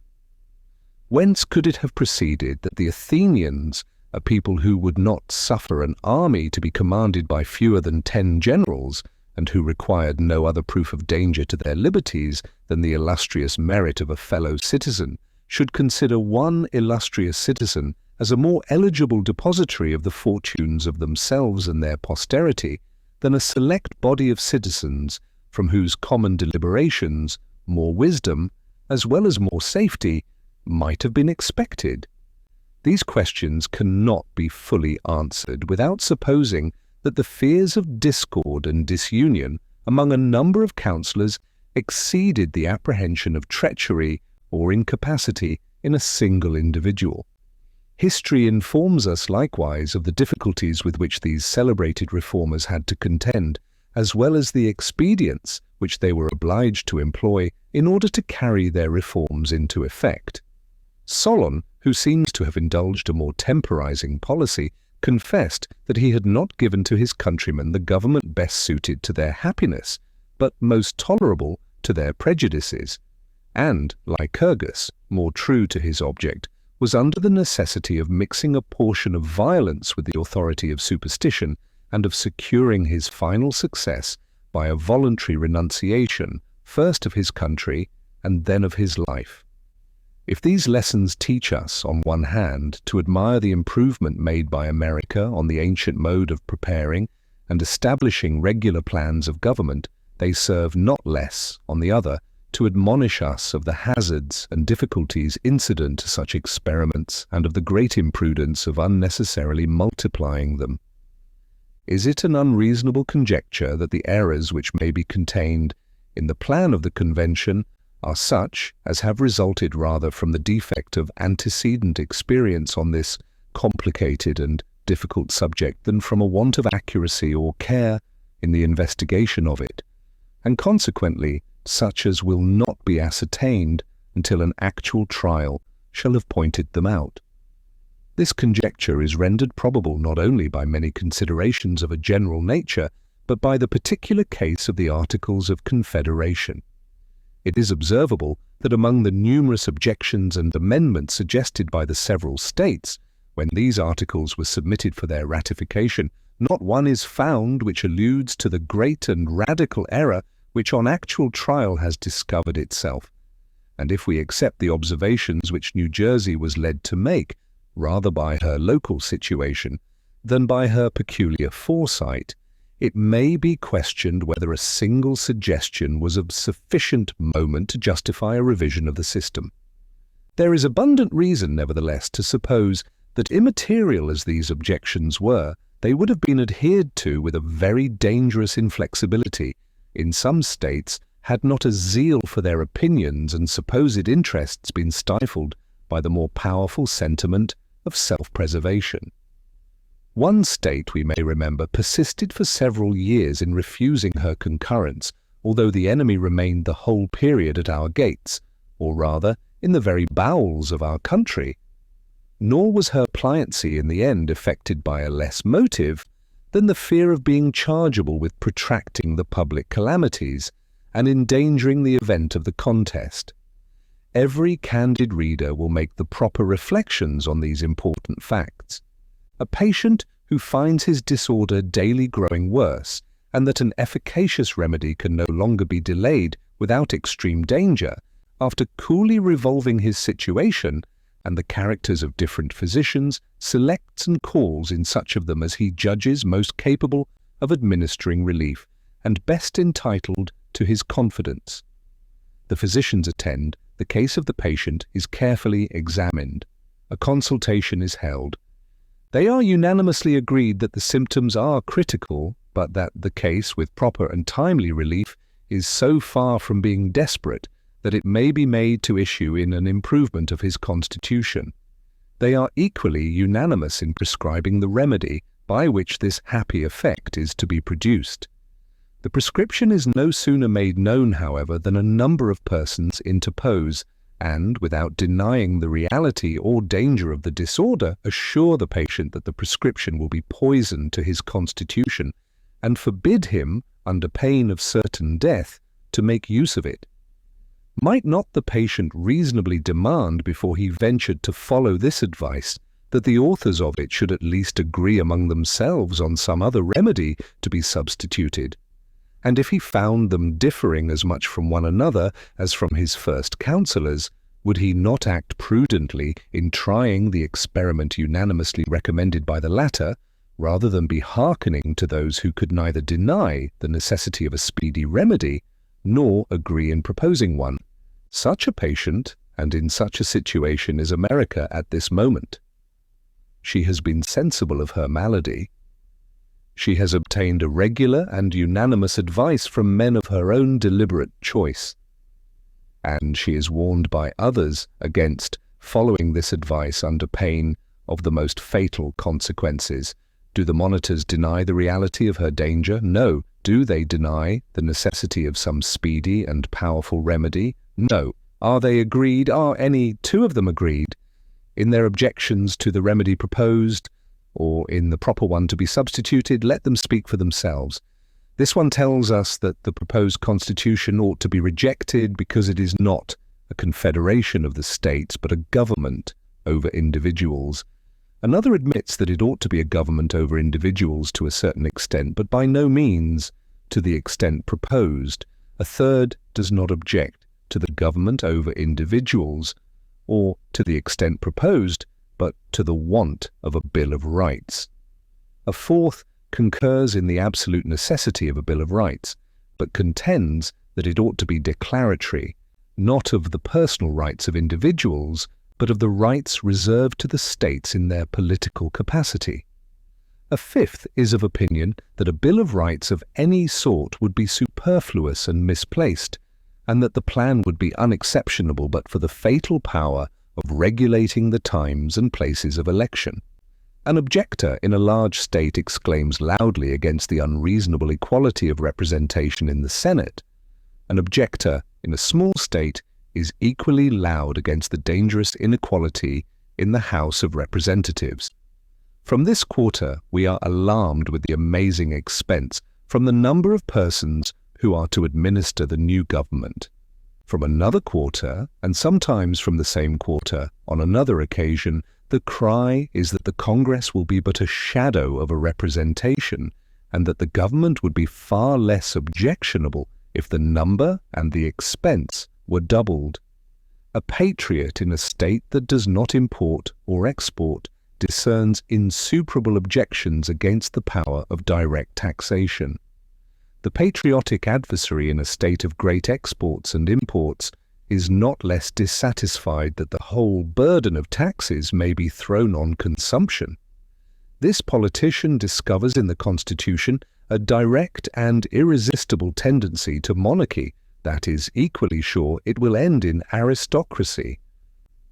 Whence could it have proceeded that the Athenians, a people who would not suffer an army to be commanded by fewer than 10 generals, and who required no other proof of danger to their liberties than the illustrious merit of a fellow citizen, should consider one illustrious citizen as a more eligible depository of the fortunes of themselves and their posterity than a select body of citizens from whose common deliberations more wisdom, as well as more safety, might have been expected. These questions cannot be fully answered without supposing that the fears of discord and disunion among a number of councillors exceeded the apprehension of treachery or incapacity in a single individual. History informs us likewise of the difficulties with which these celebrated reformers had to contend, as well as the expedients which they were obliged to employ in order to carry their reforms into effect. Solon, who seems to have indulged a more temporizing policy, confessed that he had not given to his countrymen the government best suited to their happiness, but most tolerable to their prejudices, and Lycurgus, more true to his object, was under the necessity of mixing a portion of violence with the authority of superstition and of securing his final success by a voluntary renunciation, first of his country and then of his life. If these lessons teach us, on one hand, to admire the improvement made by America on the ancient mode of preparing and establishing regular plans of government, they serve not less, on the other, to admonish us of the hazards and difficulties incident to such experiments and of the great imprudence of unnecessarily multiplying them. Is it an unreasonable conjecture that the errors which may be contained in the plan of the Convention are such as have resulted rather from the defect of antecedent experience on this complicated and difficult subject than from a want of accuracy or care in the investigation of it, and consequently such as will not be ascertained until an actual trial shall have pointed them out? This conjecture is rendered probable not only by many considerations of a general nature, but by the particular case of the Articles of Confederation. It is observable that among the numerous objections and amendments suggested by the several states, when these articles were submitted for their ratification, not one is found which alludes to the great and radical error which on actual trial has discovered itself. And if we accept the observations which New Jersey was led to make, rather by her local situation than by her peculiar foresight, it may be questioned whether a single suggestion was of sufficient moment to justify a revision of the system. There is abundant reason, nevertheless, to suppose that immaterial as these objections were, they would have been adhered to with a very dangerous inflexibility in some states had not a zeal for their opinions and supposed interests been stifled by the more powerful sentiment of self-preservation. One state, we may remember, persisted for several years in refusing her concurrence, although the enemy remained the whole period at our gates, or rather, in the very bowels of our country. Nor was her pliancy in the end affected by a less motive than the fear of being chargeable with protracting the public calamities and endangering the event of the contest. Every candid reader will make the proper reflections on these important facts. A patient who finds his disorder daily growing worse, and that an efficacious remedy can no longer be delayed without extreme danger, after coolly revolving his situation and the characters of different physicians, selects and calls in such of them as he judges most capable of administering relief and best entitled to his confidence. The physicians attend, the case of the patient is carefully examined, a consultation is held. They are unanimously agreed that the symptoms are critical, but that the case, with proper and timely relief, is so far from being desperate that it may be made to issue in an improvement of his constitution. They are equally unanimous in prescribing the remedy by which this happy effect is to be produced. The prescription is no sooner made known, however, than a number of persons interpose, and, without denying the reality or danger of the disorder, assure the patient that the prescription will be poison to his constitution, and forbid him, under pain of certain death, to make use of it. Might not the patient reasonably demand, before he ventured to follow this advice, that the authors of it should at least agree among themselves on some other remedy to be substituted? And if he found them differing as much from one another as from his first counsellors, Would he not act prudently in trying the experiment unanimously recommended by the latter, rather than be hearkening to those who could neither deny the necessity of a speedy remedy, nor agree in proposing one? Such a patient, and in such a situation, is America at this moment. She has been sensible of her malady. She has obtained a regular and unanimous advice from men of her own deliberate choice. And she is warned by others against following this advice under pain of the most fatal consequences. Do the monitors deny the reality of her danger? No. Do they deny the necessity of some speedy and powerful remedy? No. Are they agreed? Are any two of them agreed in their objections to the remedy proposed, or in the proper one to be substituted? Let them speak for themselves. This one tells us that the proposed constitution ought to be rejected because it is not a confederation of the states, but a government over individuals. Another admits that it ought to be a government over individuals to a certain extent, but by no means to the extent proposed. A third does not object to the government over individuals, or to the extent proposed, but to the want of a Bill of Rights. A fourth concurs in the absolute necessity of a Bill of Rights, but contends that it ought to be declaratory, not of the personal rights of individuals, but of the rights reserved to the states in their political capacity. A fifth is of opinion that a Bill of Rights of any sort would be superfluous and misplaced, and that the plan would be unexceptionable but for the fatal power of regulating the times and places of election. An objector in a large state exclaims loudly against the unreasonable equality of representation in the Senate. An objector in a small state is equally loud against the dangerous inequality in the House of Representatives. From this quarter, we are alarmed with the amazing expense from the number of persons who are to administer the new government. From another quarter, and sometimes from the same quarter on another occasion, the cry is that the Congress will be but a shadow of a representation, and that the government would be far less objectionable if the number and the expense were doubled. A patriot in a state that does not import or export discerns insuperable objections against the power of direct taxation. The patriotic adversary in a state of great exports and imports is not less dissatisfied that the whole burden of taxes may be thrown on consumption. This politician discovers in the Constitution a direct and irresistible tendency to monarchy that is equally sure it will end in aristocracy.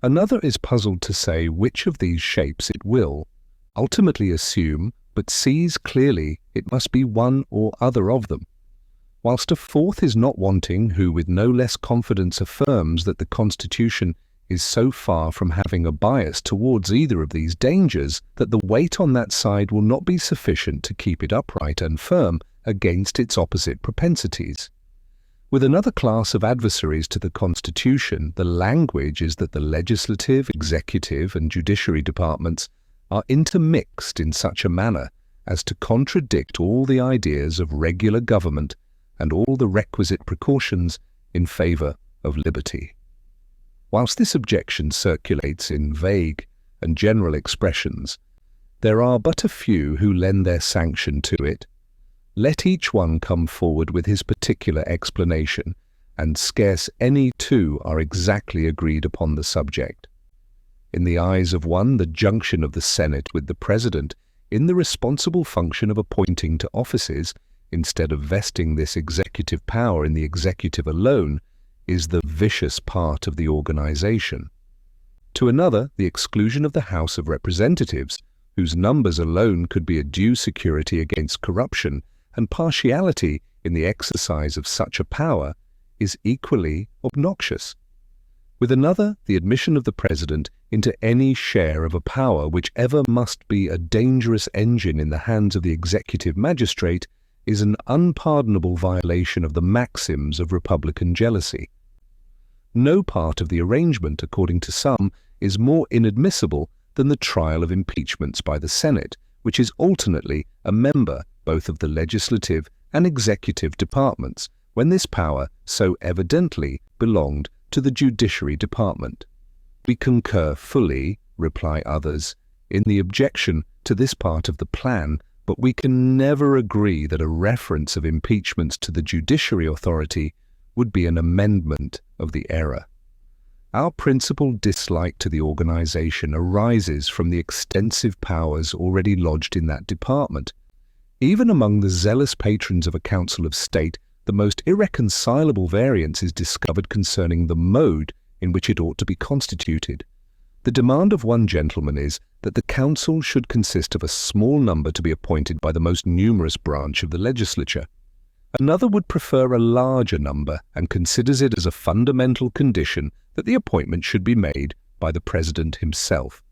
Another is puzzled to say which of these shapes it will ultimately assume, but sees clearly it must be one or other of them. Whilst a fourth is not wanting who with no less confidence affirms that the Constitution is so far from having a bias towards either of these dangers that the weight on that side will not be sufficient to keep it upright and firm against its opposite propensities. With another class of adversaries to the Constitution, the language is that the legislative, executive, and judiciary departments are intermixed in such a manner as to contradict all the ideas of regular government and all the requisite precautions in favour of liberty. Whilst this objection circulates in vague and general expressions, there are but a few who lend their sanction to it. Let each one come forward with his particular explanation, and scarce any two are exactly agreed upon the subject. In the eyes of one, the junction of the Senate with the President in the responsible function of appointing to offices, instead of vesting this executive power in the executive alone, is the vicious part of the organization. To another, the exclusion of the House of Representatives, whose numbers alone could be a due security against corruption and partiality in the exercise of such a power, is equally obnoxious. With another, the admission of the President into any share of a power which ever must be a dangerous engine in the hands of the executive magistrate is an unpardonable violation of the maxims of republican jealousy. No part of the arrangement, according to some, is more inadmissible than the trial of impeachments by the Senate, which is alternately a member both of the legislative and executive departments, when this power so evidently belonged to the judiciary department. We concur fully, reply others, in the objection to this part of the plan, but we can never agree that a reference of impeachments to the judiciary authority would be an amendment of the error. Our principal dislike to the organization arises from the extensive powers already lodged in that department. Even among the zealous patrons of a council of state, the most irreconcilable variance is discovered concerning the mode in which it ought to be constituted. The demand of one gentleman is that the council should consist of a small number to be appointed by the most numerous branch of the legislature. Another would prefer a larger number and considers it as a fundamental condition that the appointment should be made by the President himself.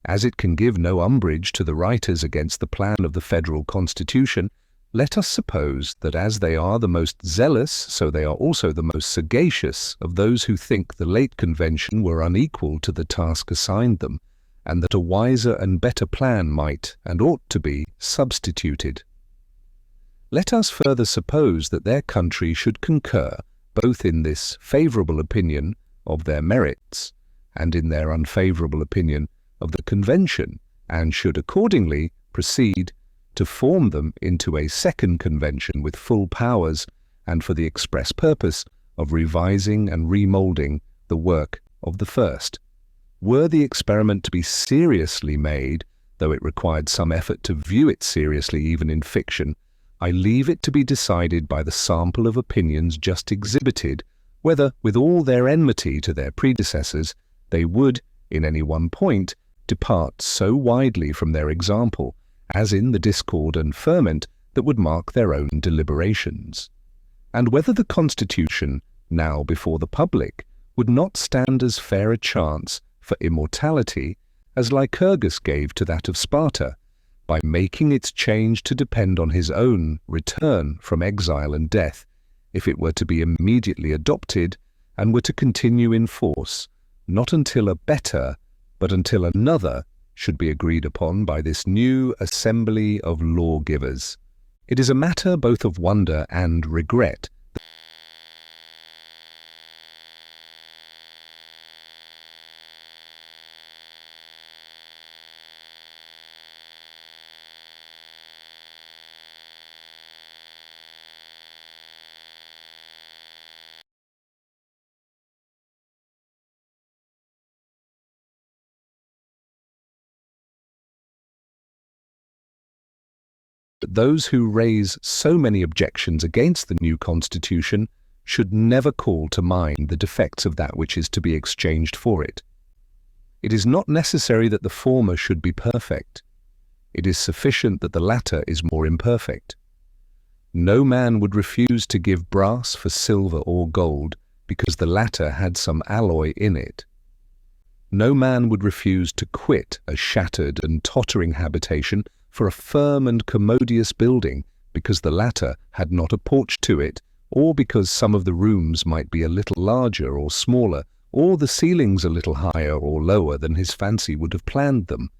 As it can give no umbrage to the writers against the plan of the federal constitution, let us suppose that as they are the most zealous, so they are also the most sagacious of those who think the late convention were unequal to the task assigned them, and that a wiser and better plan might, and ought to be, substituted. Let us further suppose that their country should concur both in this favourable opinion of their merits and in their unfavourable opinion of the convention, and should accordingly proceed to form them into a second convention with full powers and for the express purpose of revising and remoulding the work of the first. Were the experiment to be seriously made, though it required some effort to view it seriously even in fiction, I leave it to be decided by the sample of opinions just exhibited, whether, with all their enmity to their predecessors, they would, in any one point, depart so widely from their example, as in the discord and ferment that would mark their own deliberations, and whether the Constitution, now before the public, would not stand as fair a chance for immortality as Lycurgus gave to that of Sparta, by making its change to depend on his own return from exile and death, if it were to be immediately adopted and were to continue in force, not until a better, but until another should be agreed upon by this new assembly of lawgivers. It is a matter both of wonder and regret that those who raise so many objections against the new constitution should never call to mind the defects of that which is to be exchanged for it. It is not necessary that the former should be perfect. It is sufficient that the latter is more imperfect. No man would refuse to give brass for silver or gold because the latter had some alloy in it. No man would refuse to quit a shattered and tottering habitation for a firm and commodious building because the latter had not a porch to it, or because some of the rooms might be a little larger or smaller, or the ceilings a little higher or lower than his fancy would have planned them.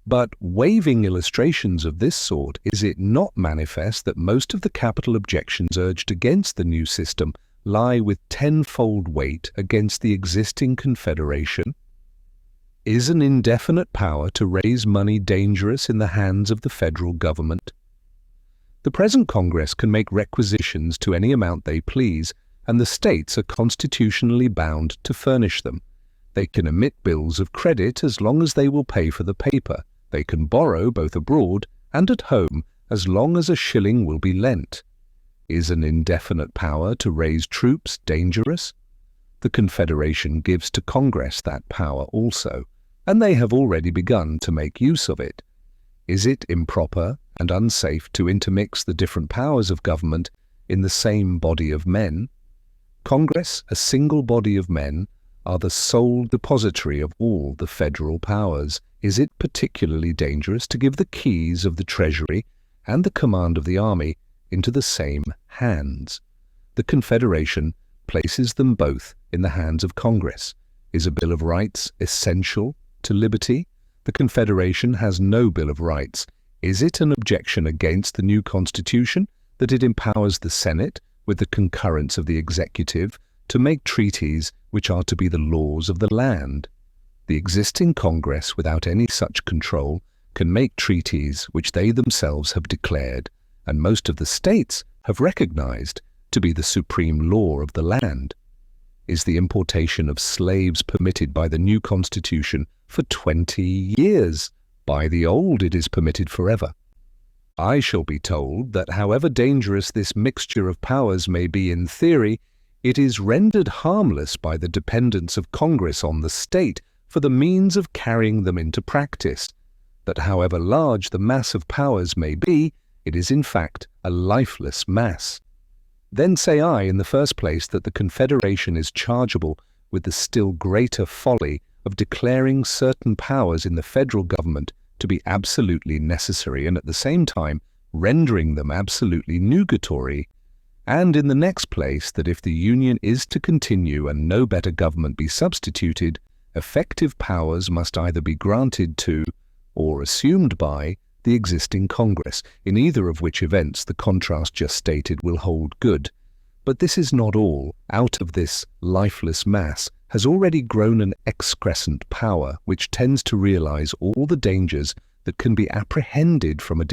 But waiving illustrations of this sort, is it not manifest that most of the capital objections urged against the new system lie with tenfold weight against the existing confederation? Is an indefinite power to raise money dangerous in the hands of the federal government? The present Congress can make requisitions to any amount they please, and the states are constitutionally bound to furnish them. They can emit bills of credit as long as they will pay for the paper. They can borrow both abroad and at home as long as a shilling will be lent. Is an indefinite power to raise troops dangerous? The Confederation gives to Congress that power also, and they have already begun to make use of it. Is it improper and unsafe to intermix the different powers of government in the same body of men? Congress, a single body of men, are the sole depository of all the federal powers. Is it particularly dangerous to give the keys of the Treasury and the command of the army into the same hands? The Confederation places them both in the hands of Congress. Is a Bill of Rights essential to liberty? The Confederation has no Bill of Rights. Is it an objection against the new Constitution that it empowers the Senate, with the concurrence of the Executive, to make treaties which are to be the laws of the land. The existing Congress, without any such control, can make treaties which they themselves have declared, and most of the states have recognized, to be the supreme law of the land. Is the importation of slaves permitted by the new Constitution for 20 years? By the old it is permitted forever. I shall be told that however dangerous this mixture of powers may be in theory, it is rendered harmless by the dependence of Congress on the state for the means of carrying them into practice, that however large the mass of powers may be, it is in fact a lifeless mass. Then say I, in the first place, that the Confederation is chargeable with the still greater folly of declaring certain powers in the federal government to be absolutely necessary and at the same time rendering them absolutely nugatory, and in the next place that if the Union is to continue and no better government be substituted, effective powers must either be granted to, or assumed by, the existing Congress, in either of which events the contrast just stated will hold good. But this is not all. Out of this lifeless mass has already grown an excrescent power which tends to realize all the dangers that can be apprehended from a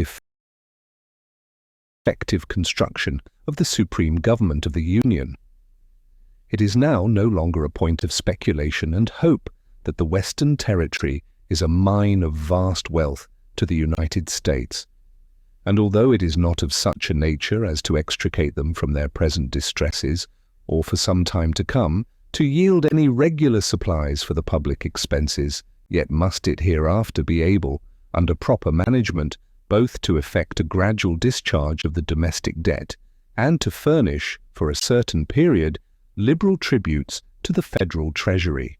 defective construction of the supreme government of the Union. It is now no longer a point of speculation and hope that the Western Territory is a mine of vast wealth to the United States, and although it is not of such a nature as to extricate them from their present distresses, or for some time to come, to yield any regular supplies for the public expenses, yet must it hereafter be able, under proper management, both to effect a gradual discharge of the domestic debt, and to furnish, for a certain period, liberal tributes to the federal treasury.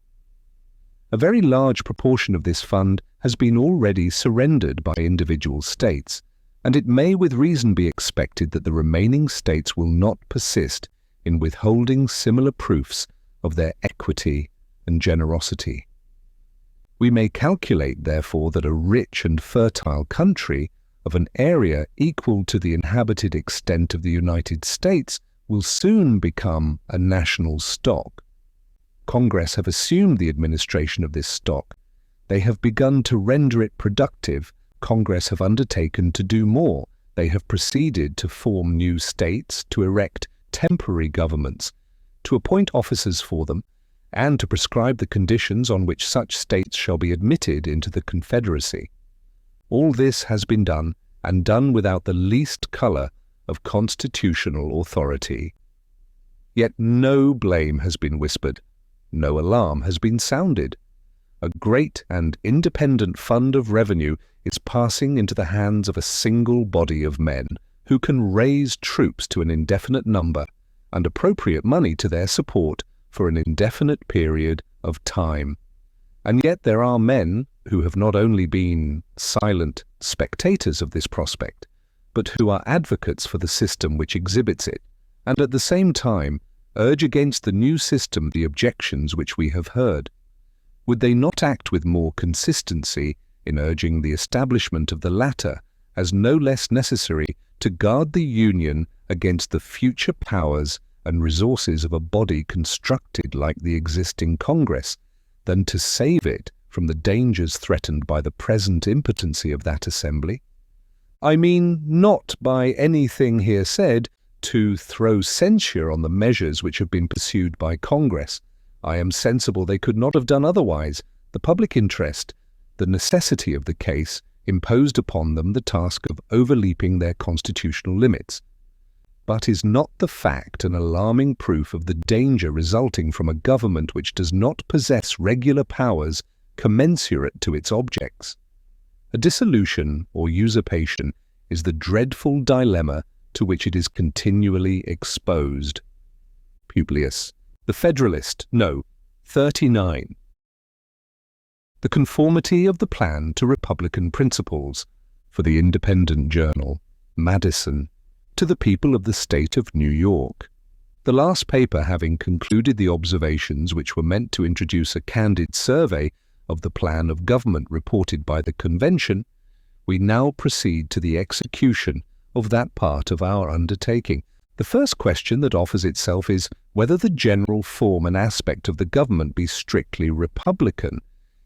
A very large proportion of this fund has been already surrendered by individual states, and it may with reason be expected that the remaining states will not persist in withholding similar proofs of their equity and generosity. We may calculate, therefore, that a rich and fertile country of an area equal to the inhabited extent of the United States will soon become a national stock. Congress have assumed the administration of this stock. They have begun to render it productive. Congress have undertaken to do more. They have proceeded to form new states, to erect temporary governments, to appoint officers for them, and to prescribe the conditions on which such states shall be admitted into the Confederacy. All this has been done, and done without the least colour of constitutional authority. Yet no blame has been whispered, no alarm has been sounded. A great and independent fund of revenue is passing into the hands of a single body of men who can raise troops to an indefinite number and appropriate money to their support for an indefinite period of time. And yet there are men who have not only been silent spectators of this prospect, but who are advocates for the system which exhibits it, and at the same time urge against the new system the objections which we have heard. Would they not act with more consistency in urging the establishment of the latter as no less necessary to guard the Union against the future powers and resources of a body constructed like the existing Congress, than to save it from the dangers threatened by the present impotency of that assembly? I mean not by anything here said to throw censure on the measures which have been pursued by Congress. I am sensible they could not have done otherwise. The public interest, the necessity of the case, imposed upon them the task of overleaping their constitutional limits. But is not the fact an alarming proof of the danger resulting from a government which does not possess regular powers commensurate to its objects? A dissolution or usurpation is the dreadful dilemma to which it is continually exposed. Publius. The Federalist, No. 39. The conformity of the plan to Republican principles, for the Independent Journal, Madison, to the people of the state of New York. The last paper having concluded the observations which were meant to introduce a candid survey of the plan of government reported by the Convention, we now proceed to the execution of that part of our undertaking, The first question that offers itself is whether the general form and aspect of the government be strictly republican.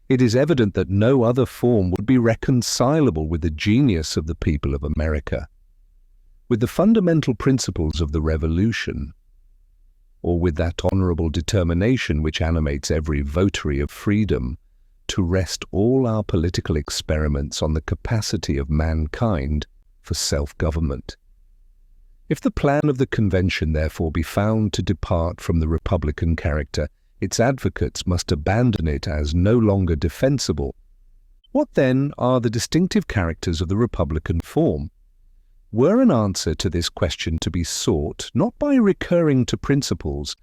It is evident that no other form would be reconcilable with the genius of the people of America, with the fundamental principles of the Revolution, or with that honorable determination which animates every votary of freedom to rest all our political experiments on the capacity of mankind for self-government. If the plan of the Convention therefore be found to depart from the republican character, its advocates must abandon it as no longer defensible. What then are the distinctive characters of the republican form? Were an answer to this question to be sought not by recurring to principles,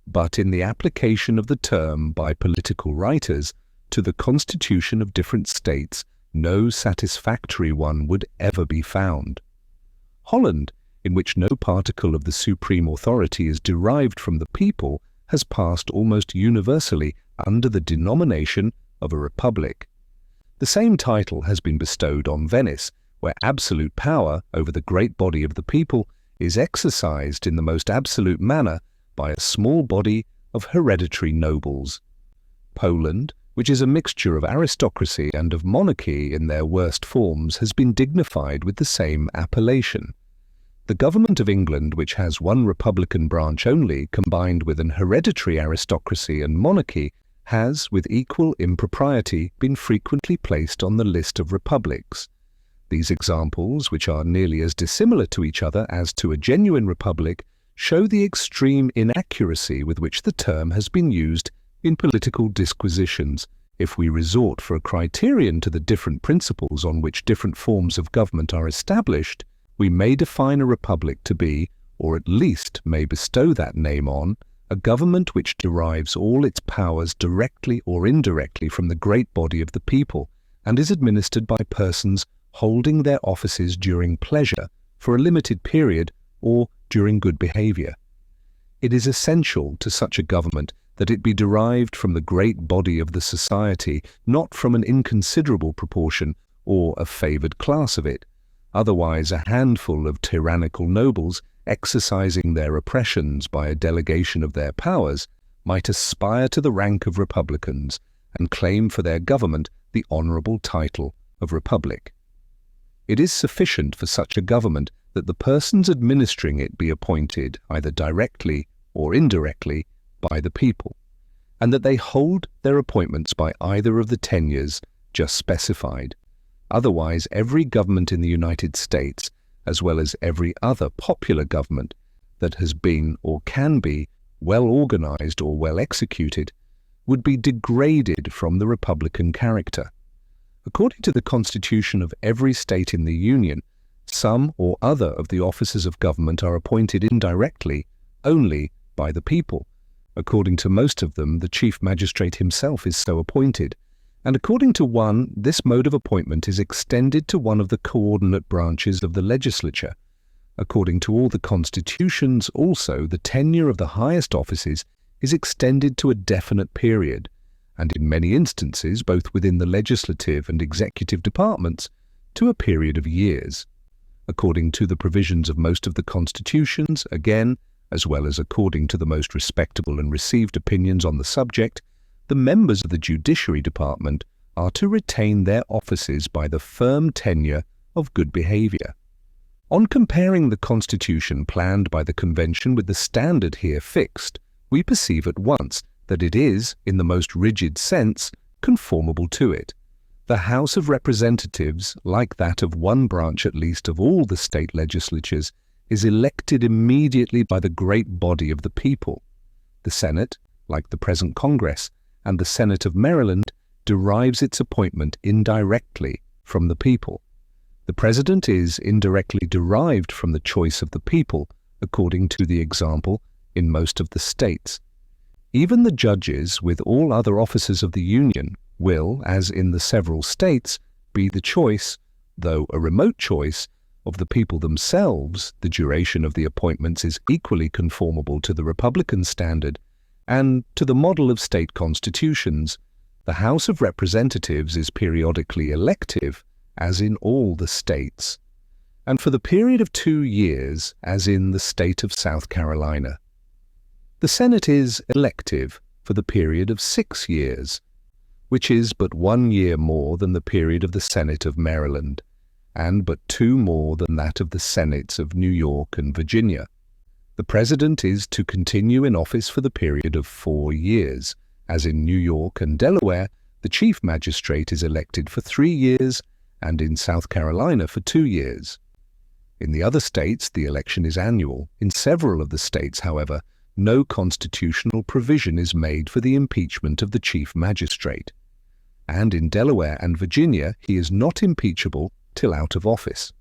but in the application of the term by political writers to the constitution of different states, no satisfactory one would ever be found. Holland, in which no particle of the supreme authority is derived from the people, has passed almost universally under the denomination of a republic. The same title has been bestowed on Venice, where absolute power over the great body of the people is exercised in the most absolute manner by a small body of hereditary nobles. Poland, which is a mixture of aristocracy and of monarchy in their worst forms, has been dignified with the same appellation. The government of England, which has one republican branch only, combined with an hereditary aristocracy and monarchy, has, with equal impropriety, been frequently placed on the list of republics. These examples, which are nearly as dissimilar to each other as to a genuine republic, show the extreme inaccuracy with which the term has been used in political disquisitions. If we resort for a criterion to the different principles on which different forms of government are established, we may define a republic to be, or at least may bestow that name on, a government which derives all its powers directly or indirectly from the great body of the people, and is administered by persons holding their offices during pleasure, for a limited period, or during good behavior. It is essential to such a government that it be derived from the great body of the society, not from an inconsiderable proportion or a favoured class of it. Otherwise, a handful of tyrannical nobles, exercising their oppressions by a delegation of their powers, might aspire to the rank of republicans and claim for their government the honourable title of republic. It is sufficient for such a government that the persons administering it be appointed, either directly or indirectly, by the people, and that they hold their appointments by either of the tenures just specified. Otherwise, every government in the United States, as well as every other popular government that has been or can be well organized or well executed, would be degraded from the republican character. According to the Constitution of every state in the Union, some or other of the officers of government are appointed indirectly only by the people. According to most of them, the chief magistrate himself is so appointed, and according to one, this mode of appointment is extended to one of the coordinate branches of the legislature. According to all the constitutions also, the tenure of the highest offices is extended to a definite period, and in many instances, both within the legislative and executive departments, to a period of years. According to the provisions of most of the constitutions, again, as well as according to the most respectable and received opinions on the subject, the members of the Judiciary Department are to retain their offices by the firm tenure of good behavior. On comparing the Constitution planned by the Convention with the standard here fixed, we perceive at once that it is, in the most rigid sense, conformable to it. The House of Representatives, like that of one branch at least of all the state legislatures, is elected immediately by the great body of the people. The Senate, like the present Congress, and the Senate of Maryland, derives its appointment indirectly from the people. The President is indirectly derived from the choice of the people, according to the example in most of the states. Even the judges, with all other officers of the Union, will, as in the several states, be the choice, though a remote choice, of the people themselves. The duration of the appointments is equally conformable to the Republican standard and to the model of state constitutions. The House of Representatives is periodically elective, as in all the states. and for the period of 2 years, as in the state of South Carolina. The Senate is elective for the period of 6 years, which is but 1 year more than the period of the Senate of Maryland, and but 2 more than that of the Senates of New York and Virginia. The President is to continue in office for the period of 4 years. As in New York and Delaware, the Chief Magistrate is elected for 3 years, and in South Carolina for 2 years. In the other states, the election is annual. In several of the states, however, no constitutional provision is made for the impeachment of the Chief Magistrate. And in Delaware and Virginia, he is not impeachable till out of office.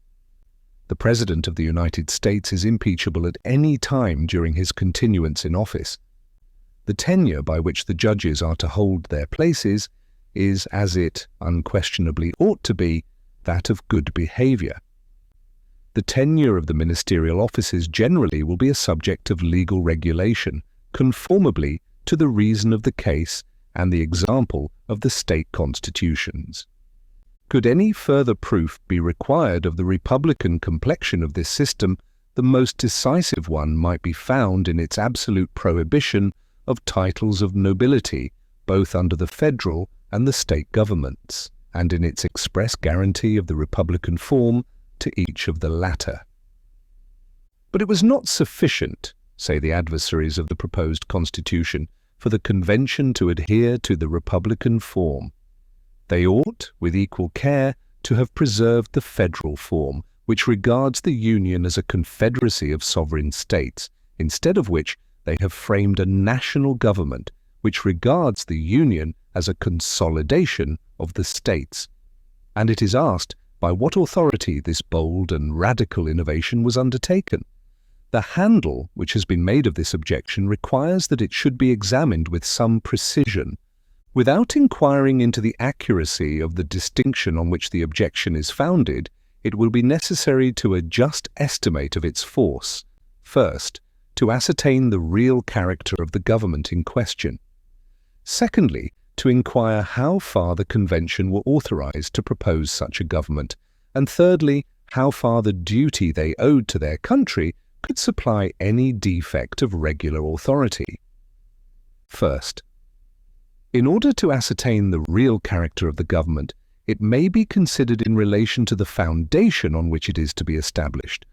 The President of the United States is impeachable at any time during his continuance in office. The tenure by which the judges are to hold their places is, as it unquestionably ought to be, that of good behavior. The tenure of the ministerial offices generally will be a subject of legal regulation, conformably to the reason of the case and the example of the state constitutions. Could any further proof be required of the republican complexion of this system, the most decisive one might be found in its absolute prohibition of titles of nobility, both under the federal and the state governments, and in its express guarantee of the republican form to each of the latter. But it was not sufficient, say the adversaries of the proposed Constitution, for the Convention to adhere to the republican form. They ought, with equal care, to have preserved the federal form, which regards the Union as a confederacy of sovereign states, instead of which they have framed a national government, which regards the Union as a consolidation of the states. And it is asked, by what authority this bold and radical innovation was undertaken? The handle which has been made of this objection requires that it should be examined with some precision. Without inquiring into the accuracy of the distinction on which the objection is founded, it will be necessary to a just estimate of its force. First, to ascertain the real character of the government in question. Secondly, to inquire how far the Convention were authorized to propose such a government, and thirdly, how far the duty they owed to their country could supply any defect of regular authority. First, in order to ascertain the real character of the government, it may be considered in relation to the foundation on which it is to be established,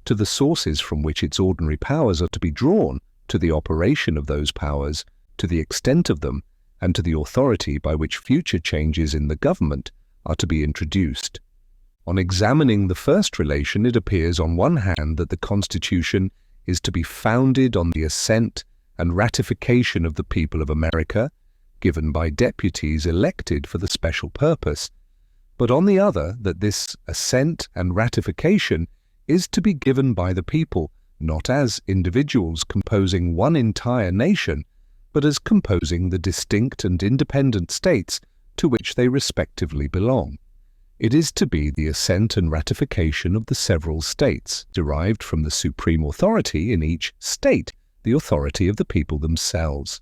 to the sources from which its ordinary powers are to be drawn, to the operation of those powers, to the extent of them, and to the authority by which future changes in the government are to be introduced. On examining the first relation, it appears on one hand that the Constitution is to be founded on the assent and ratification of the people of America, given by deputies elected for the special purpose, but on the other that this assent and ratification is to be given by the people, not as individuals composing one entire nation, but as composing the distinct and independent states to which they respectively belong. It is to be the assent and ratification of the several states, derived from the supreme authority in each state, the authority of the people themselves.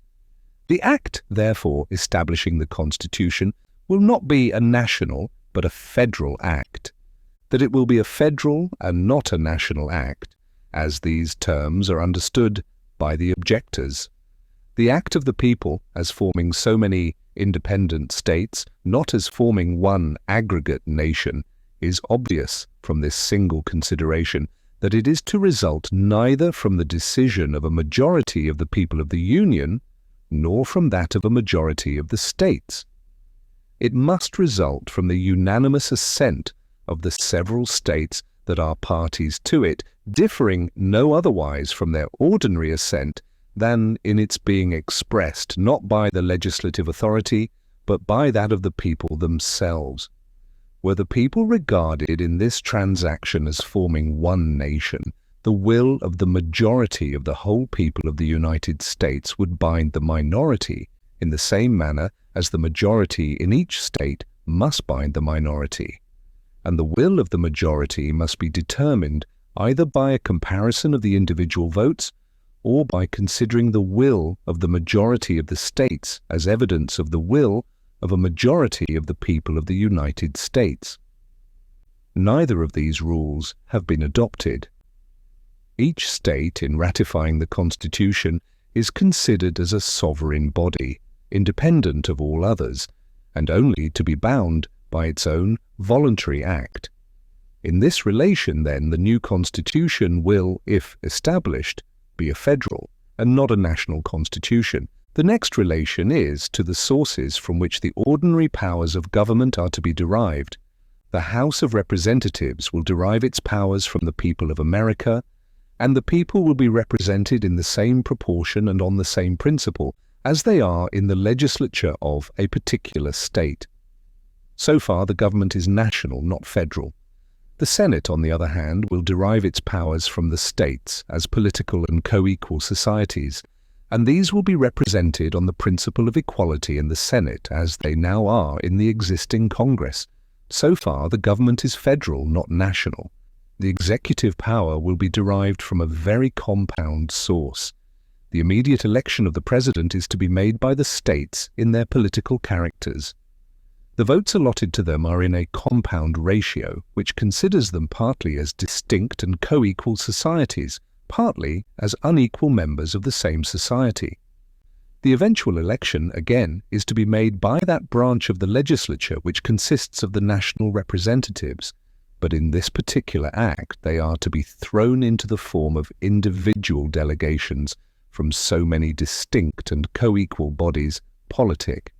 The act, therefore, establishing the Constitution will not be a national, but a federal act. That it will be a federal and not a national act, as these terms are understood by the objectors. The act of the people, as forming so many independent states, not as forming one aggregate nation, is obvious from this single consideration that it is to result neither from the decision of a majority of the people of the Union, nor from that of a majority of the states. It must result from the unanimous assent of the several states that are parties to it, differing no otherwise from their ordinary assent than in its being expressed not by the legislative authority, but by that of the people themselves. Were the people regarded in this transaction as forming one nation, the will of the majority of the whole people of the United States would bind the minority in the same manner as the majority in each state must bind the minority. And the will of the majority must be determined either by a comparison of the individual votes or by considering the will of the majority of the states as evidence of the will of a majority of the people of the United States. Neither of these rules have been adopted. Each state, in ratifying the Constitution, is considered as a sovereign body, independent of all others, and only to be bound by its own voluntary act. In this relation, then, the new Constitution will, if established, be a federal and not a national constitution. The next relation is to the sources from which the ordinary powers of government are to be derived. The House of Representatives will derive its powers from the people of America, and the people will be represented in the same proportion and on the same principle as they are in the legislature of a particular state. So far, the government is national, not federal. The Senate, on the other hand, will derive its powers from the states as political and co-equal societies, and these will be represented on the principle of equality in the Senate as they now are in the existing Congress. So far, the government is federal, not national. The executive power will be derived from a very compound source. The immediate election of the president is to be made by the states in their political characters. The votes allotted to them are in a compound ratio, which considers them partly as distinct and co-equal societies, partly as unequal members of the same society. The eventual election, again, is to be made by that branch of the legislature which consists of the national representatives, but in this particular act they are to be thrown into the form of individual delegations from so many distinct and co-equal bodies politic.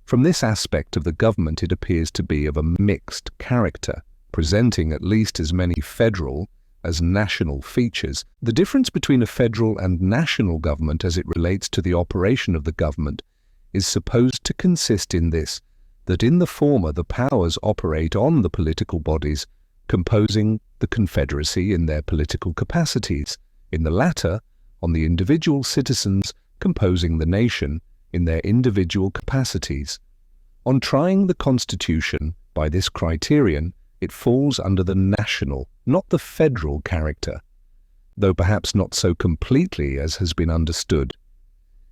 From this aspect of the government it appears to be of a mixed character, presenting at least as many federal as national features. The difference between a federal and national government as it relates to the operation of the government is supposed to consist in this, that in the former the powers operate on the political bodies composing the confederacy in their political capacities, in the latter on the individual citizens composing the nation in their individual capacities. On trying the Constitution by this criterion, it falls under the national, not the federal character, though perhaps not so completely as has been understood.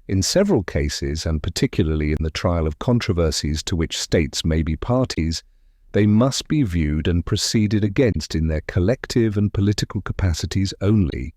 In several cases, and particularly in the trial of controversies to which states may be parties, they must be viewed and proceeded against in their collective and political capacities only.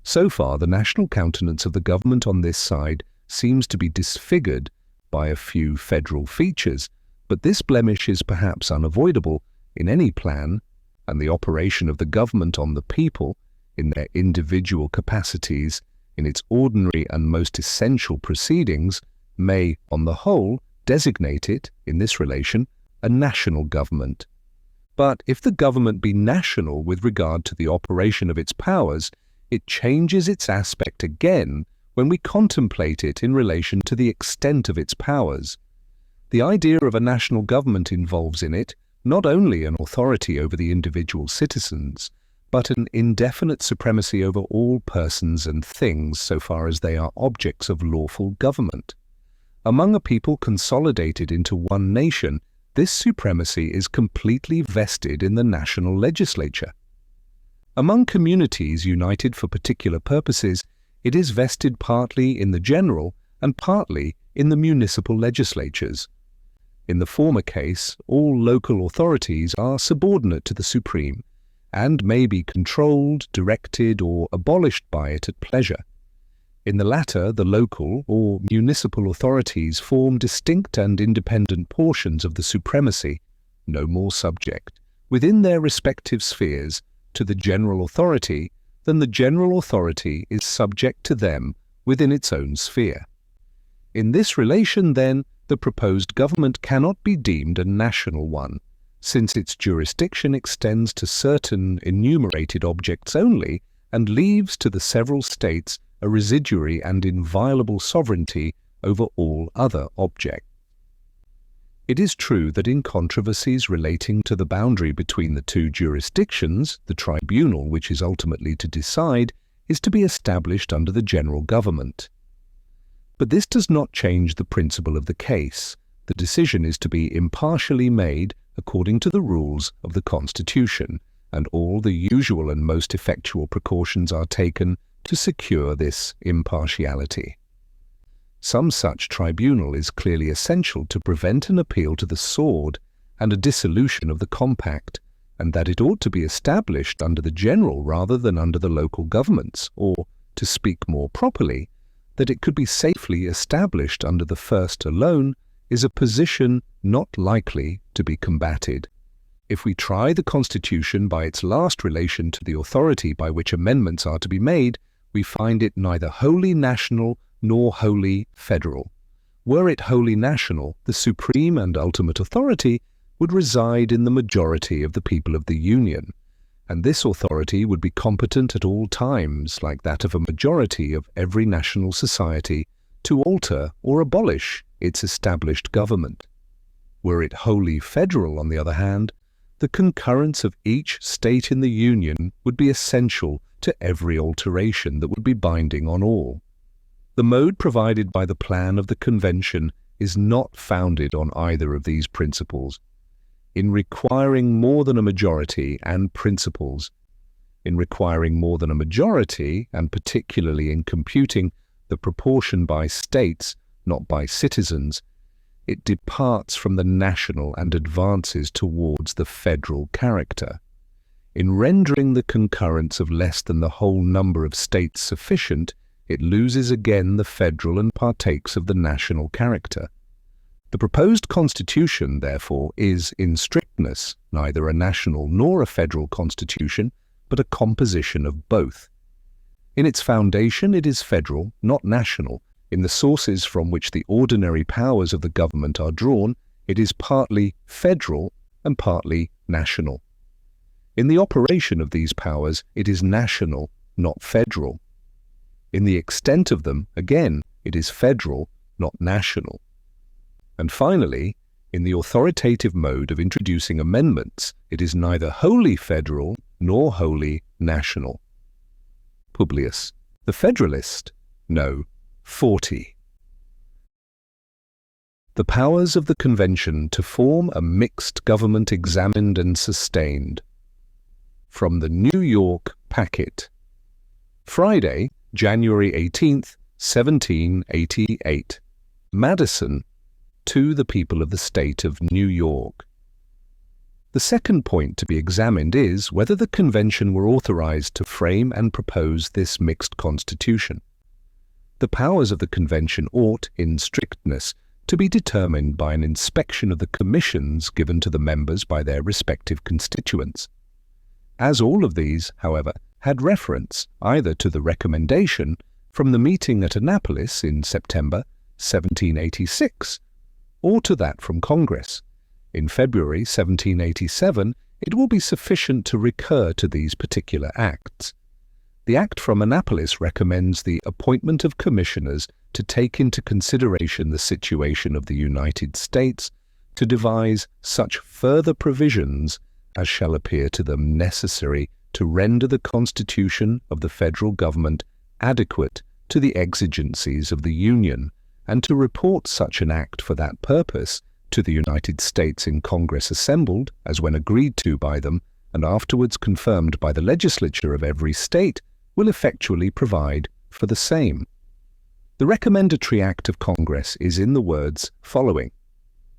So far, the national countenance of the government on this side seems to be disfigured by a few federal features, but this blemish is perhaps unavoidable in any plan, and the operation of the government on the people, in their individual capacities, in its ordinary and most essential proceedings, may, on the whole, designate it, in this relation, a national government. But if the government be national with regard to the operation of its powers, it changes its aspect again when we contemplate it in relation to the extent of its powers. The idea of a national government involves in it not only an authority over the individual citizens, but an indefinite supremacy over all persons and things so far as they are objects of lawful government. Among a people consolidated into one nation, this supremacy is completely vested in the national legislature. Among communities united for particular purposes, it is vested partly in the general and partly in the municipal legislatures. In the former case, all local authorities are subordinate to the supreme, and may be controlled, directed, or abolished by it at pleasure. In the latter, the local or municipal authorities form distinct and independent portions of the supremacy, no more subject, within their respective spheres, to the general authority than the general authority is subject to them within its own sphere. In this relation, then, the proposed government cannot be deemed a national one, since its jurisdiction extends to certain enumerated objects only and leaves to the several states a residuary and inviolable sovereignty over all other objects. It is true that in controversies relating to the boundary between the two jurisdictions, the tribunal which is ultimately to decide is to be established under the general government. But this does not change the principle of the case. The decision is to be impartially made according to the rules of the Constitution, and all the usual and most effectual precautions are taken to secure this impartiality. Some such tribunal is clearly essential to prevent an appeal to the sword and a dissolution of the compact, and that it ought to be established under the general rather than under the local governments, or, to speak more properly, that it could be safely established under the first alone, is a position not likely to be combated. If we try the Constitution by its last relation to the authority by which amendments are to be made, we find it neither wholly national nor wholly federal. Were it wholly national, the supreme and ultimate authority would reside in the majority of the people of the Union, and this authority would be competent at all times, like that of a majority of every national society, to alter or abolish its established government. Were it wholly federal, on the other hand, the concurrence of each state in the Union would be essential to every alteration that would be binding on all. The mode provided by the plan of the Convention is not founded on either of these principles. In requiring more than a majority and principles, in requiring more than a majority, and particularly in computing the proportion by states, not by citizens, it departs from the national and advances towards the federal character. In rendering the concurrence of less than the whole number of states sufficient, it loses again the federal and partakes of the national character. The proposed constitution, therefore, is, in strictness, neither a national nor a federal constitution, but a composition of both. In its foundation it is federal, not national. In the sources from which the ordinary powers of the government are drawn, it is partly federal and partly national. In the operation of these powers, it is national, not federal. In the extent of them, again, it is federal, not national. And finally, in the authoritative mode of introducing amendments, it is neither wholly federal nor wholly national. Publius. The Federalist? No. 40. The powers of the Convention to form a mixed government examined and sustained. From the New York Packet. Friday, January 18th, 1788. Madison, to the people of the state of New York. The second point to be examined is whether the Convention were authorized to frame and propose this mixed constitution. The powers of the Convention ought, in strictness, to be determined by an inspection of the commissions given to the members by their respective constituents. As all of these, however, had reference either to the recommendation from the meeting at Annapolis in September 1786, or to that from Congress. In February 1787, it will be sufficient to recur to these particular acts. The act from Annapolis recommends the appointment of commissioners to take into consideration the situation of the United States, to devise such further provisions as shall appear to them necessary to render the Constitution of the federal government adequate to the exigencies of the Union, and to report such an act for that purpose to the United States in Congress assembled, as when agreed to by them, and afterwards confirmed by the legislature of every state, will effectually provide for the same. The recommendatory act of Congress is in the words following: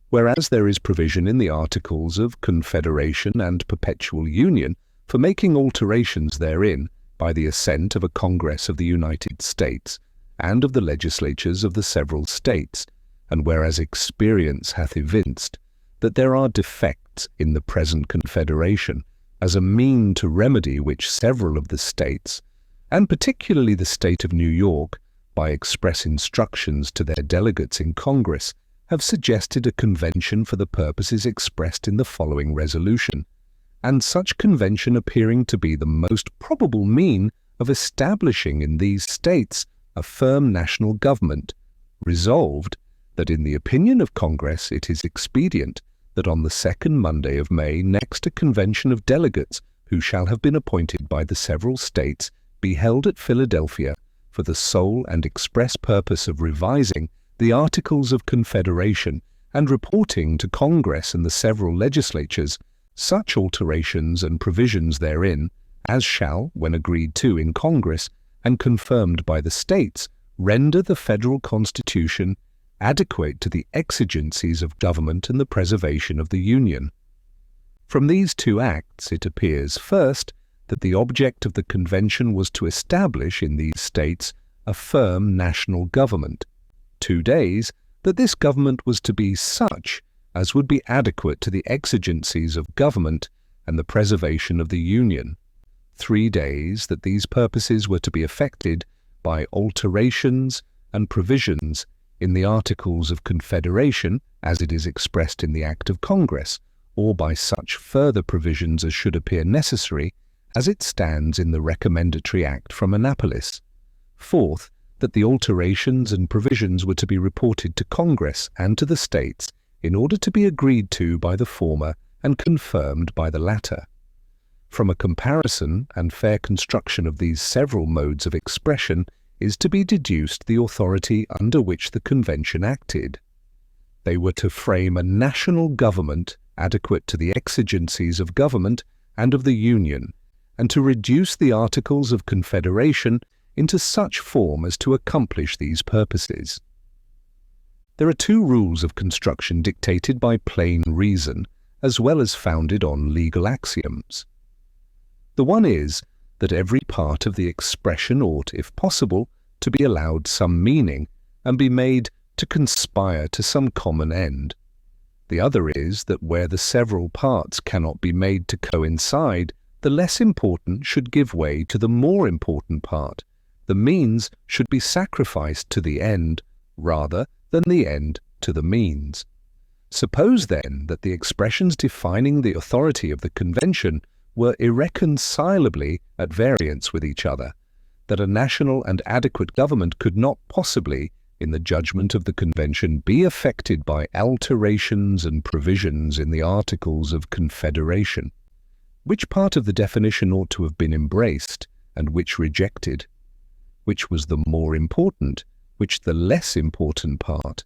whereas there is provision in the Articles of Confederation and Perpetual Union for making alterations therein by the assent of a Congress of the United States, and of the legislatures of the several states, and whereas experience hath evinced that there are defects in the present Confederation, as a mean to remedy which several of the states, and particularly the state of New York, by express instructions to their delegates in Congress, have suggested a convention for the purposes expressed in the following resolution, and such convention appearing to be the most probable mean of establishing in these states a firm national government, resolved that in the opinion of Congress it is expedient that on the second Monday of May next a convention of delegates who shall have been appointed by the several states be held at Philadelphia for the sole and express purpose of revising the Articles of Confederation and reporting to Congress and the several legislatures such alterations and provisions therein as shall, when agreed to in Congress and confirmed by the states, render the federal Constitution adequate to the exigencies of government and the preservation of the Union. From these two acts it appears, first, that the object of the convention was to establish in these states a firm national government. 2 days, that this government was to be such as would be adequate to the exigencies of government and the preservation of the Union. 3 days, that these purposes were to be effected by alterations and provisions in the Articles of Confederation, as it is expressed in the Act of Congress, or by such further provisions as should appear necessary, as it stands in the Recommendatory Act from Annapolis. Fourth, that the alterations and provisions were to be reported to Congress and to the states in order to be agreed to by the former and confirmed by the latter. From a comparison and fair construction of these several modes of expression is to be deduced the authority under which the convention acted. They were to frame a national government adequate to the exigencies of government and of the Union, and to reduce the Articles of Confederation into such form as to accomplish these purposes. There are 2 rules of construction dictated by plain reason, as well as founded on legal axioms. The one is that every part of the expression ought, if possible, to be allowed some meaning and be made to conspire to some common end. The other is that where the several parts cannot be made to coincide, the less important should give way to the more important part. The means should be sacrificed to the end rather than the end to the means. Suppose then that the expressions defining the authority of the convention were irreconcilably at variance with each other, that a national and adequate government could not possibly, in the judgment of the convention, be affected by alterations and provisions in the Articles of Confederation. Which part of the definition ought to have been embraced, and which rejected? Which was the more important, which the less important part?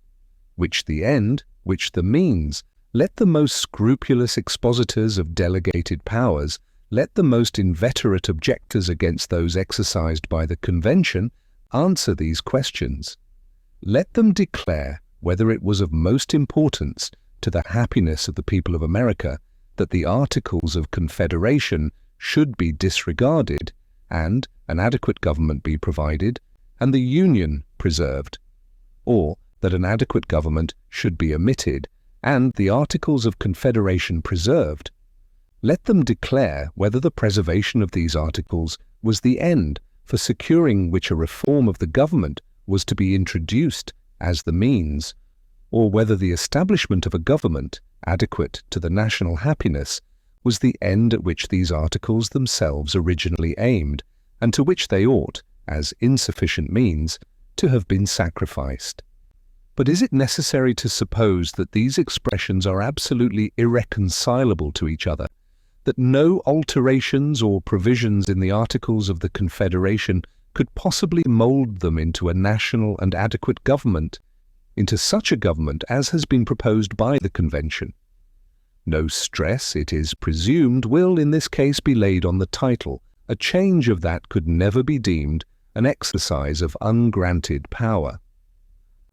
Which the end, which the means? Let the most scrupulous expositors of delegated powers, let the most inveterate objectors against those exercised by the convention, answer these questions. Let them declare whether it was of most importance to the happiness of the people of America that the Articles of Confederation should be disregarded and an adequate government be provided and the Union preserved, or that an adequate government should be omitted and the Articles of Confederation preserved. Let them declare whether the preservation of these articles was the end for securing which a reform of the government was to be introduced as the means, or whether the establishment of a government adequate to the national happiness was the end at which these articles themselves originally aimed, and to which they ought, as insufficient means, to have been sacrificed. But is it necessary to suppose that these expressions are absolutely irreconcilable to each other, that no alterations or provisions in the Articles of the Confederation could possibly mould them into a national and adequate government, into such a government as has been proposed by the Convention? No stress, it is presumed, will in this case be laid on the title. A change of that could never be deemed an exercise of ungranted power.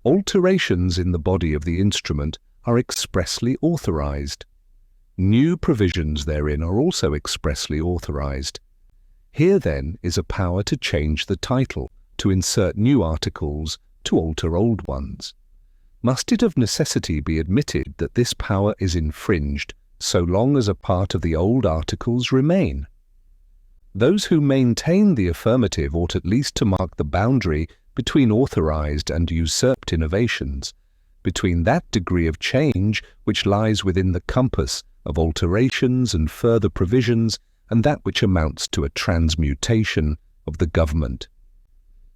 Alterations in the body of the instrument are expressly authorized. New provisions therein are also expressly authorized. Here, then, is a power to change the title, to insert new articles, to alter old ones. Must it of necessity be admitted that this power is infringed so long as a part of the old articles remain? Those who maintain the affirmative ought at least to mark the boundary between authorized and usurped innovations, between that degree of change which lies within the compass of alterations and further provisions and that which amounts to a transmutation of the government.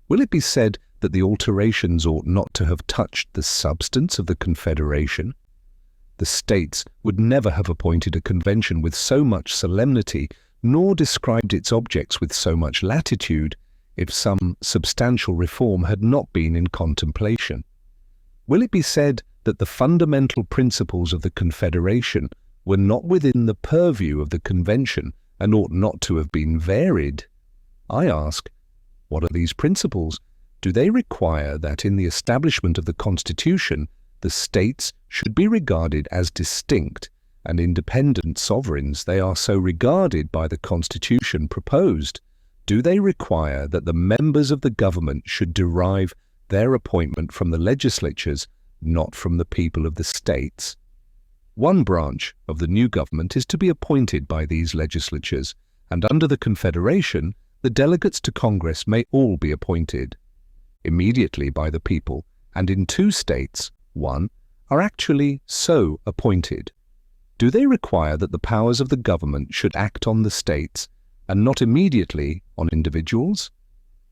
Will it be said that the alterations ought not to have touched the substance of the Confederation? The states would never have appointed a convention with so much solemnity, nor described its objects with so much latitude, if some substantial reform had not been in contemplation. Will it be said that the fundamental principles of the Confederation were not within the purview of the Convention and ought not to have been varied? I ask, what are these principles? Do they require that in the establishment of the Constitution the states should be regarded as distinct, and independent sovereigns they are so regarded by the Constitution proposed, do they require that the members of the government should derive their appointment from the legislatures, not from the people of the states? One branch of the new government is to be appointed by these legislatures, and under the Confederation, the delegates to Congress may all be appointed immediately by the people, and in 2 states, 1, are actually so appointed. Do they require that the powers of the government should act on the states and not immediately on individuals?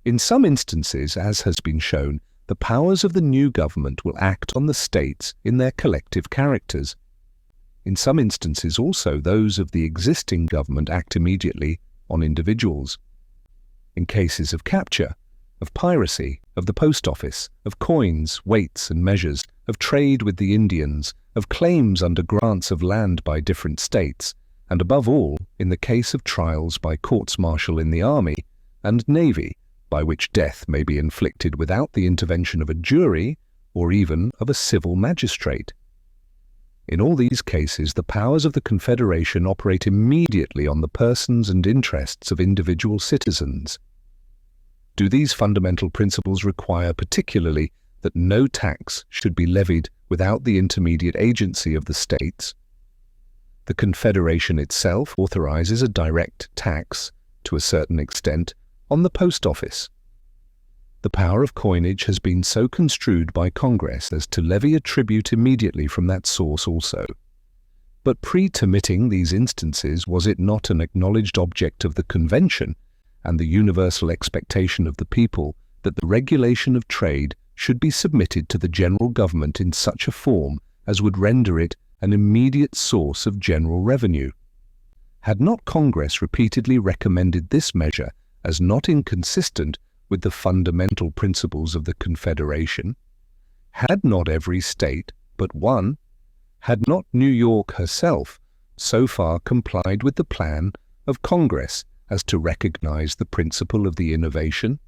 In some instances, as has been shown, the powers of the new government will act on the states in their collective characters. In some instances also, those of the existing government act immediately on individuals. In cases of capture, of piracy, of the post office, of coins, weights and measures, of trade with the Indians, of claims under grants of land by different states, and above all, in the case of trials by courts-martial in the army and navy, by which death may be inflicted without the intervention of a jury or even of a civil magistrate. In all these cases, the powers of the Confederation operate immediately on the persons and interests of individual citizens. Do these fundamental principles require particularly that no tax should be levied without the intermediate agency of the states? The Confederation itself authorizes a direct tax, to a certain extent, on the post office. The power of coinage has been so construed by Congress as to levy a tribute immediately from that source also. But pre-termitting these instances, was it not an acknowledged object of the Convention and the universal expectation of the people that the regulation of trade should be submitted to the general government in such a form as would render it an immediate source of general revenue? Had not Congress repeatedly recommended this measure as not inconsistent with the fundamental principles of the Confederation? Had not every state but one, had not New York herself so far complied with the plan of Congress as to recognize the principle of the innovation?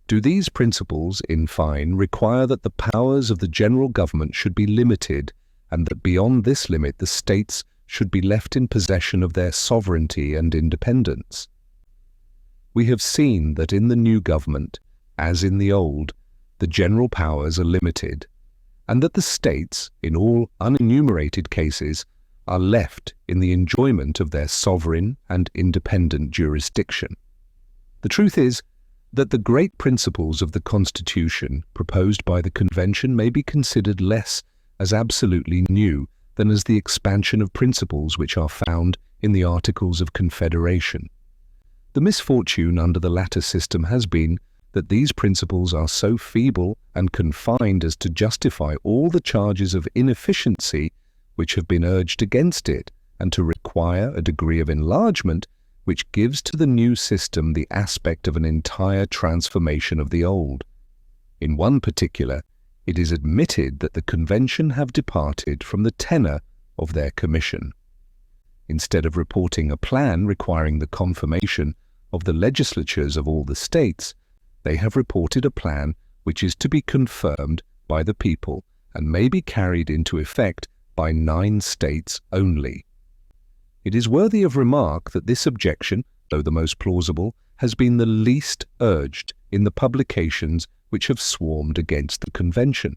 Do these principles, in fine, require that the powers of the general government should be limited, and that beyond this limit the states should be left in possession of their sovereignty and independence? We have seen that in the new government, as in the old, the general powers are limited, and that the states, in all unenumerated cases, are left in the enjoyment of their sovereign and independent jurisdiction. The truth is that the great principles of the Constitution proposed by the Convention may be considered less as absolutely new than as the expansion of principles which are found in the Articles of Confederation. The misfortune under the latter system has been that these principles are so feeble and confined as to justify all the charges of inefficiency which have been urged against it, and to require a degree of enlargement which gives to the new system the aspect of an entire transformation of the old. In one particular, it is admitted that the Convention have departed from the tenor of their commission. Instead of reporting a plan requiring the confirmation of the legislatures of all the states, they have reported a plan which is to be confirmed by the people and may be carried into effect by 9 states only. It is worthy of remark that this objection, though the most plausible, has been the least urged in the publications which have swarmed against the Convention.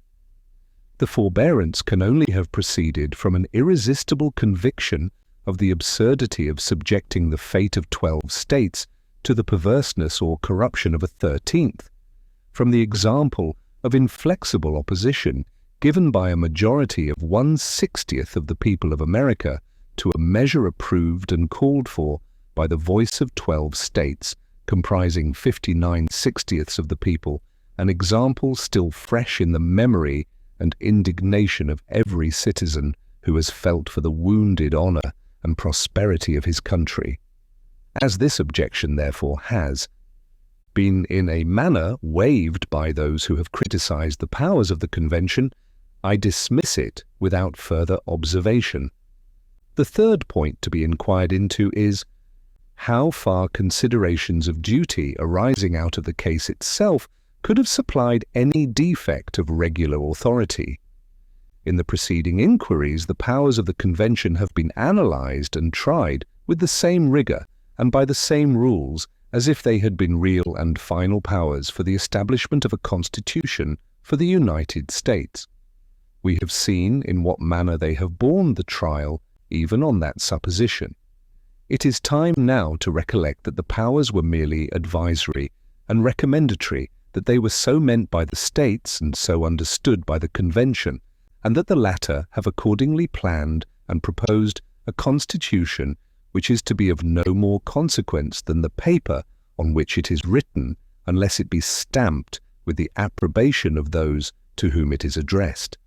The forbearance can only have proceeded from an irresistible conviction of the absurdity of subjecting the fate of 12 states to the perverseness or corruption of a 13th, from the example of inflexible opposition given by a majority of 1/60th of the people of America to a measure approved and called for by the voice of 12 states, comprising 59/60ths of the people, an example still fresh in the memory and indignation of every citizen who has felt for the wounded honor and prosperity of his country. As this objection, therefore, has been in a manner waived by those who have criticized the powers of the Convention, I dismiss it without further observation. The third point to be inquired into is how far considerations of duty arising out of the case itself could have supplied any defect of regular authority. In the preceding inquiries, the powers of the Convention have been analysed and tried with the same rigour and by the same rules as if they had been real and final powers for the establishment of a constitution for the United States. We have seen in what manner they have borne the trial even on that supposition. It is time now to recollect that the powers were merely advisory and recommendatory, that they were so meant by the states and so understood by the Convention, and that the latter have accordingly planned and proposed a constitution which is to be of no more consequence than the paper on which it is written, unless it be stamped with the approbation of those to whom it is addressed.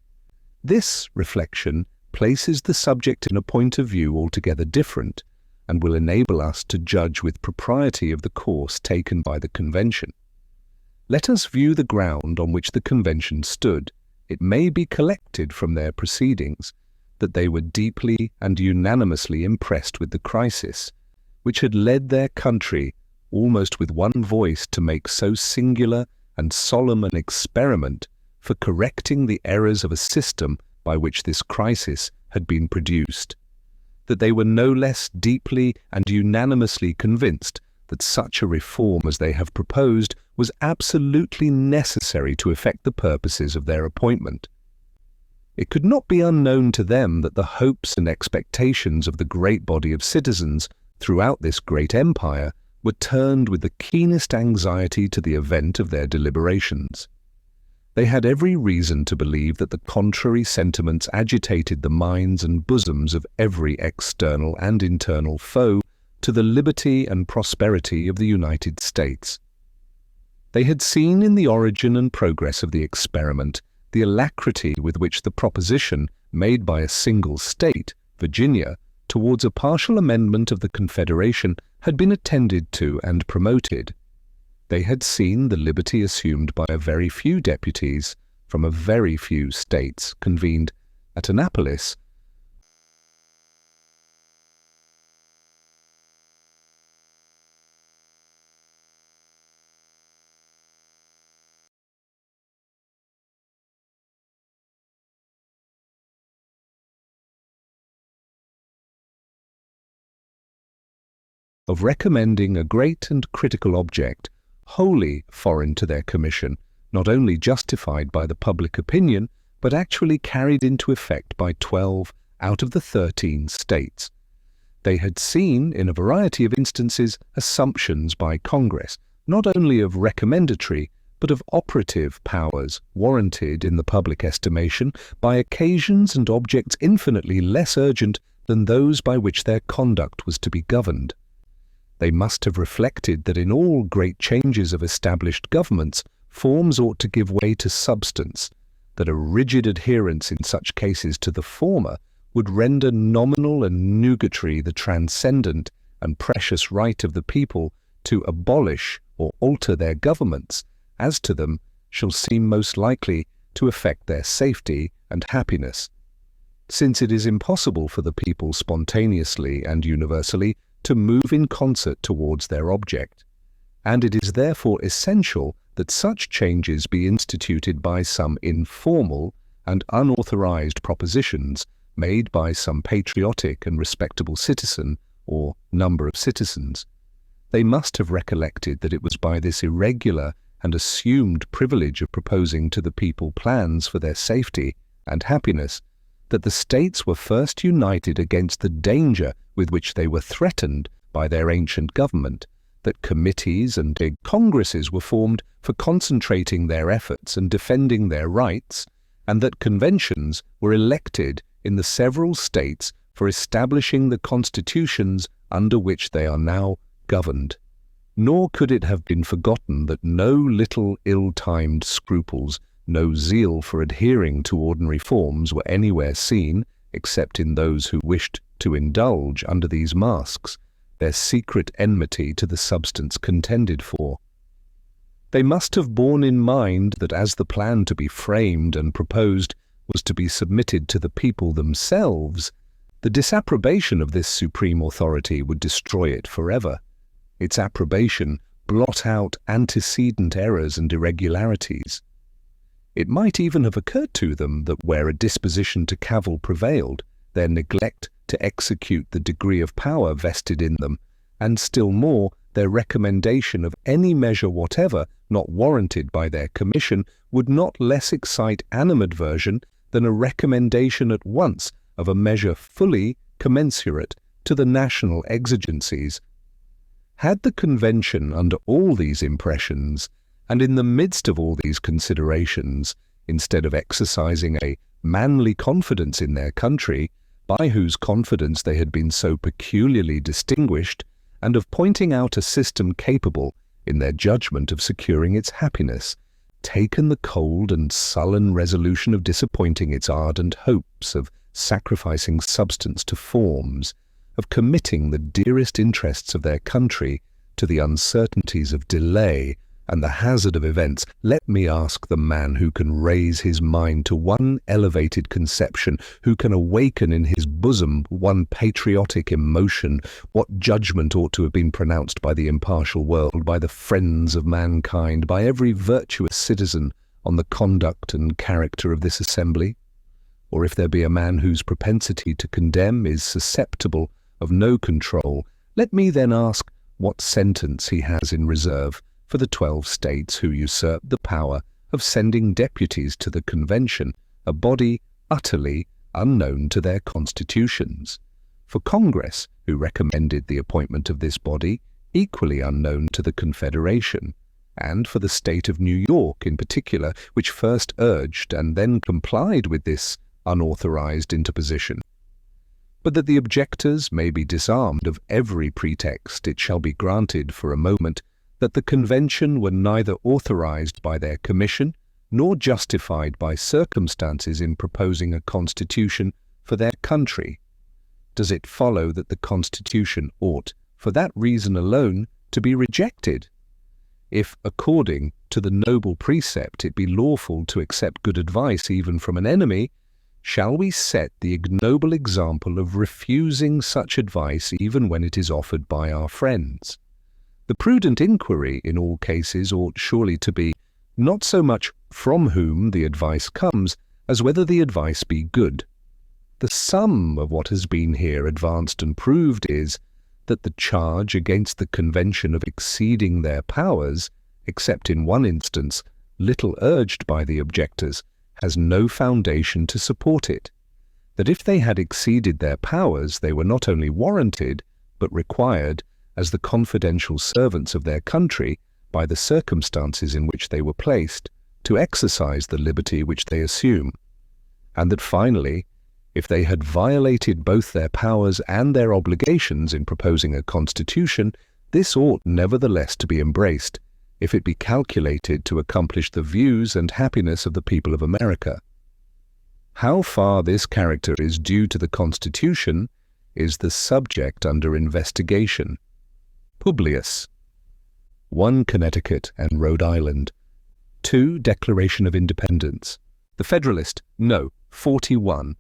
This reflection places the subject in a point of view altogether different, and will enable us to judge with propriety of the course taken by the Convention. Let us view the ground on which the Convention stood. It may be collected from their proceedings that they were deeply and unanimously impressed with the crisis, which had led their country almost with one voice to make so singular and solemn an experiment for correcting the errors of a system by which this crisis had been produced, that they were no less deeply and unanimously convinced that such a reform as they have proposed was absolutely necessary to effect the purposes of their appointment. It could not be unknown to them that the hopes and expectations of the great body of citizens throughout this great empire were turned with the keenest anxiety to the event of their deliberations. They had every reason to believe that the contrary sentiments agitated the minds and bosoms of every external and internal foe to the liberty and prosperity of the United States. They had seen in the origin and progress of the experiment the alacrity with which the proposition made by a single state, Virginia, towards a partial amendment of the Confederation had been attended to and promoted. They had seen the liberty assumed by a very few deputies from a very few states convened at Annapolis, of recommending a great and critical object, wholly foreign to their commission, not only justified by the public opinion, but actually carried into effect by 12 out of the 13 states. They had seen, in a variety of instances, assumptions by Congress, not only of recommendatory, but of operative powers, warranted in the public estimation by occasions and objects infinitely less urgent than those by which their conduct was to be governed. They must have reflected that in all great changes of established governments, forms ought to give way to substance, that a rigid adherence in such cases to the former would render nominal and nugatory the transcendent and precious right of the people to abolish or alter their governments, as to them shall seem most likely to affect their safety and happiness. Since it is impossible for the people spontaneously and universally to move in concert towards their object, and it is therefore essential that such changes be instituted by some informal and unauthorized propositions made by some patriotic and respectable citizen or number of citizens. They must have recollected that it was by this irregular and assumed privilege of proposing to the people plans for their safety and happiness that the states were first united against the danger with which they were threatened by their ancient government, that committees and big congresses were formed for concentrating their efforts and defending their rights, and that conventions were elected in the several states for establishing the constitutions under which they are now governed. Nor could it have been forgotten that no little ill-timed scruples, no zeal for adhering to ordinary forms were anywhere seen, except in those who wished to indulge under these masks their secret enmity to the substance contended for. They must have borne in mind that as the plan to be framed and proposed was to be submitted to the people themselves, the disapprobation of this supreme authority would destroy it forever. Its approbation blot out antecedent errors and irregularities. It might even have occurred to them that where a disposition to cavil prevailed, their neglect to execute the degree of power vested in them, and still more, their recommendation of any measure whatever not warranted by their commission, would not less excite animadversion than a recommendation at once of a measure fully commensurate to the national exigencies. Had the Convention, under all these impressions, and in the midst of all these considerations, instead of exercising a manly confidence in their country, by whose confidence they had been so peculiarly distinguished, and of pointing out a system capable, in their judgment, of securing its happiness, taken the cold and sullen resolution of disappointing its ardent hopes, of sacrificing substance to forms, of committing the dearest interests of their country to the uncertainties of delay and the hazard of events, let me ask the man who can raise his mind to one elevated conception, who can awaken in his bosom one patriotic emotion, what judgment ought to have been pronounced by the impartial world, by the friends of mankind, by every virtuous citizen, on the conduct and character of this assembly? Or if there be a man whose propensity to condemn is susceptible of no control, let me then ask what sentence he has in reserve for the 12 states who usurp the power of sending deputies to the Convention, a body utterly unknown to their constitutions; for Congress, who recommended the appointment of this body, equally unknown to the Confederation; and for the state of New York in particular, which first urged and then complied with this unauthorized interposition. But that the objectors may be disarmed of every pretext, it shall be granted for a moment that the Convention were neither authorized by their commission nor justified by circumstances in proposing a constitution for their country. Does it follow that the constitution ought, for that reason alone, to be rejected? If, according to the noble precept, it be lawful to accept good advice even from an enemy, shall we set the ignoble example of refusing such advice even when it is offered by our friends? The prudent inquiry in all cases ought surely to be, not so much from whom the advice comes, as whether the advice be good. The sum of what has been here advanced and proved is, that the charge against the Convention of exceeding their powers, except in one instance, little urged by the objectors, has no foundation to support it; that if they had exceeded their powers, they were not only warranted, but required, as the confidential servants of their country, by the circumstances in which they were placed, to exercise the liberty which they assume; and that finally, if they had violated both their powers and their obligations in proposing a constitution, this ought nevertheless to be embraced, if it be calculated to accomplish the views and happiness of the people of America. How far this character is due to the Constitution is the subject under investigation. Publius. 1. Connecticut and Rhode Island. 2. Declaration of Independence. The Federalist, No. 41.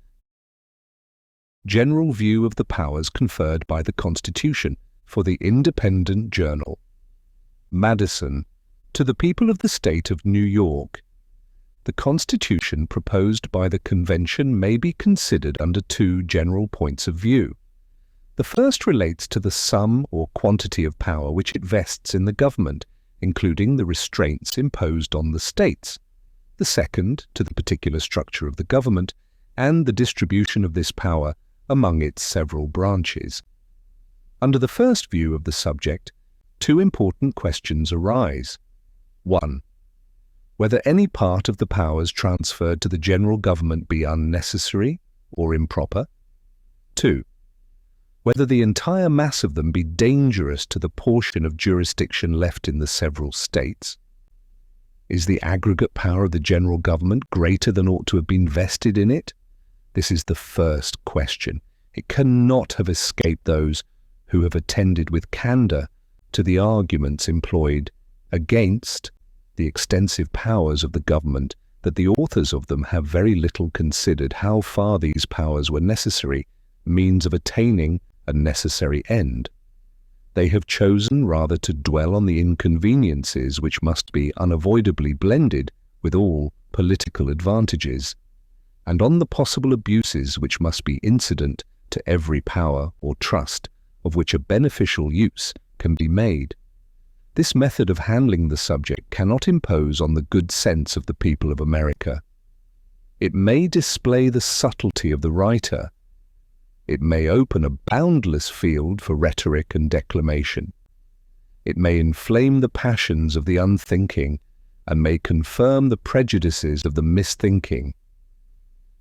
General view of the powers conferred by the Constitution for the Independent Journal. Madison. To the people of the state of New York. The Constitution proposed by the Convention may be considered under 2 general points of view. The first relates to the sum or quantity of power which it vests in the government, including the restraints imposed on the states. The second, to the particular structure of the government and the distribution of this power among its several branches. Under the first view of the subject, 2 important questions arise. 1. Whether any part of the powers transferred to the general government be unnecessary or improper. 2. Whether the entire mass of them be dangerous to the portion of jurisdiction left in the several states. Is the aggregate power of the general government greater than ought to have been vested in it? This is the first question. It cannot have escaped those who have attended with candor to the arguments employed against the extensive powers of the government, that the authors of them have very little considered how far these powers were necessary means of attaining a necessary end. They have chosen rather to dwell on the inconveniences which must be unavoidably blended with all political advantages, and on the possible abuses which must be incident to every power or trust of which a beneficial use can be made. This method of handling the subject cannot impose on the good sense of the people of America. It may display the subtlety of the writer. It may open a boundless field for rhetoric and declamation. It may inflame the passions of the unthinking and may confirm the prejudices of the misthinking.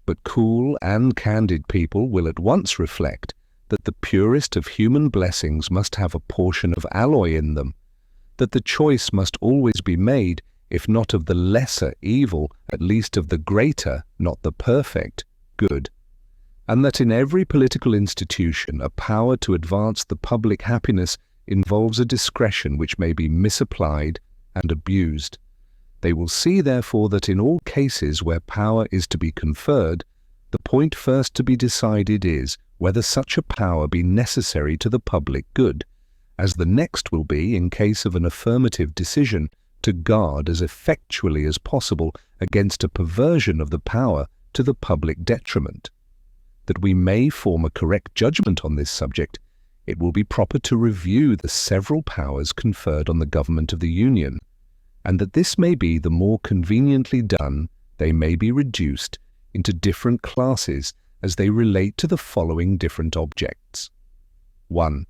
But cool and candid people will at once reflect that the purest of human blessings must have a portion of alloy in them, that the choice must always be made, if not of the lesser evil, at least of the greater, not the perfect, good, and that in every political institution a power to advance the public happiness involves a discretion which may be misapplied and abused. They will see, therefore, that in all cases where power is to be conferred, the point first to be decided is whether such a power be necessary to the public good, as the next will be, in case of an affirmative decision, to guard as effectually as possible against a perversion of the power to the public detriment. That we may form a correct judgment on this subject, it will be proper to review the several powers conferred on the government of the Union, and that this may be the more conveniently done, they may be reduced into different classes as they relate to the following different objects. 1.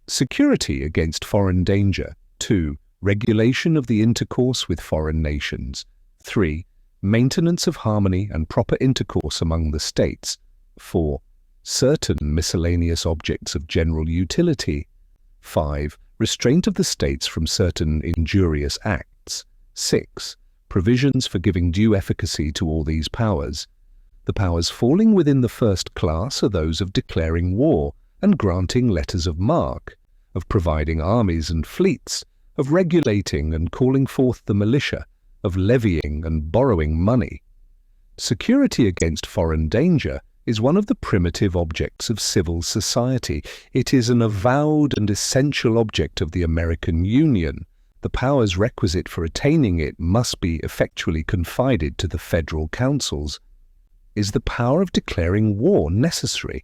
Security against foreign danger. 2. Regulation of the intercourse with foreign nations. 3. Maintenance of harmony and proper intercourse among the states. 4. Certain miscellaneous objects of general utility. 5. Restraint of the states from certain injurious acts. 6. Provisions for giving due efficacy to all these powers. The powers falling within the first class are those of declaring war and granting letters of marque, of providing armies and fleets, of regulating and calling forth the militia, of levying and borrowing money. Security against foreign danger is one of the primitive objects of civil society. It is an avowed and essential object of the American Union. The powers requisite for attaining it must be effectually confided to the federal councils. Is the power of declaring war necessary?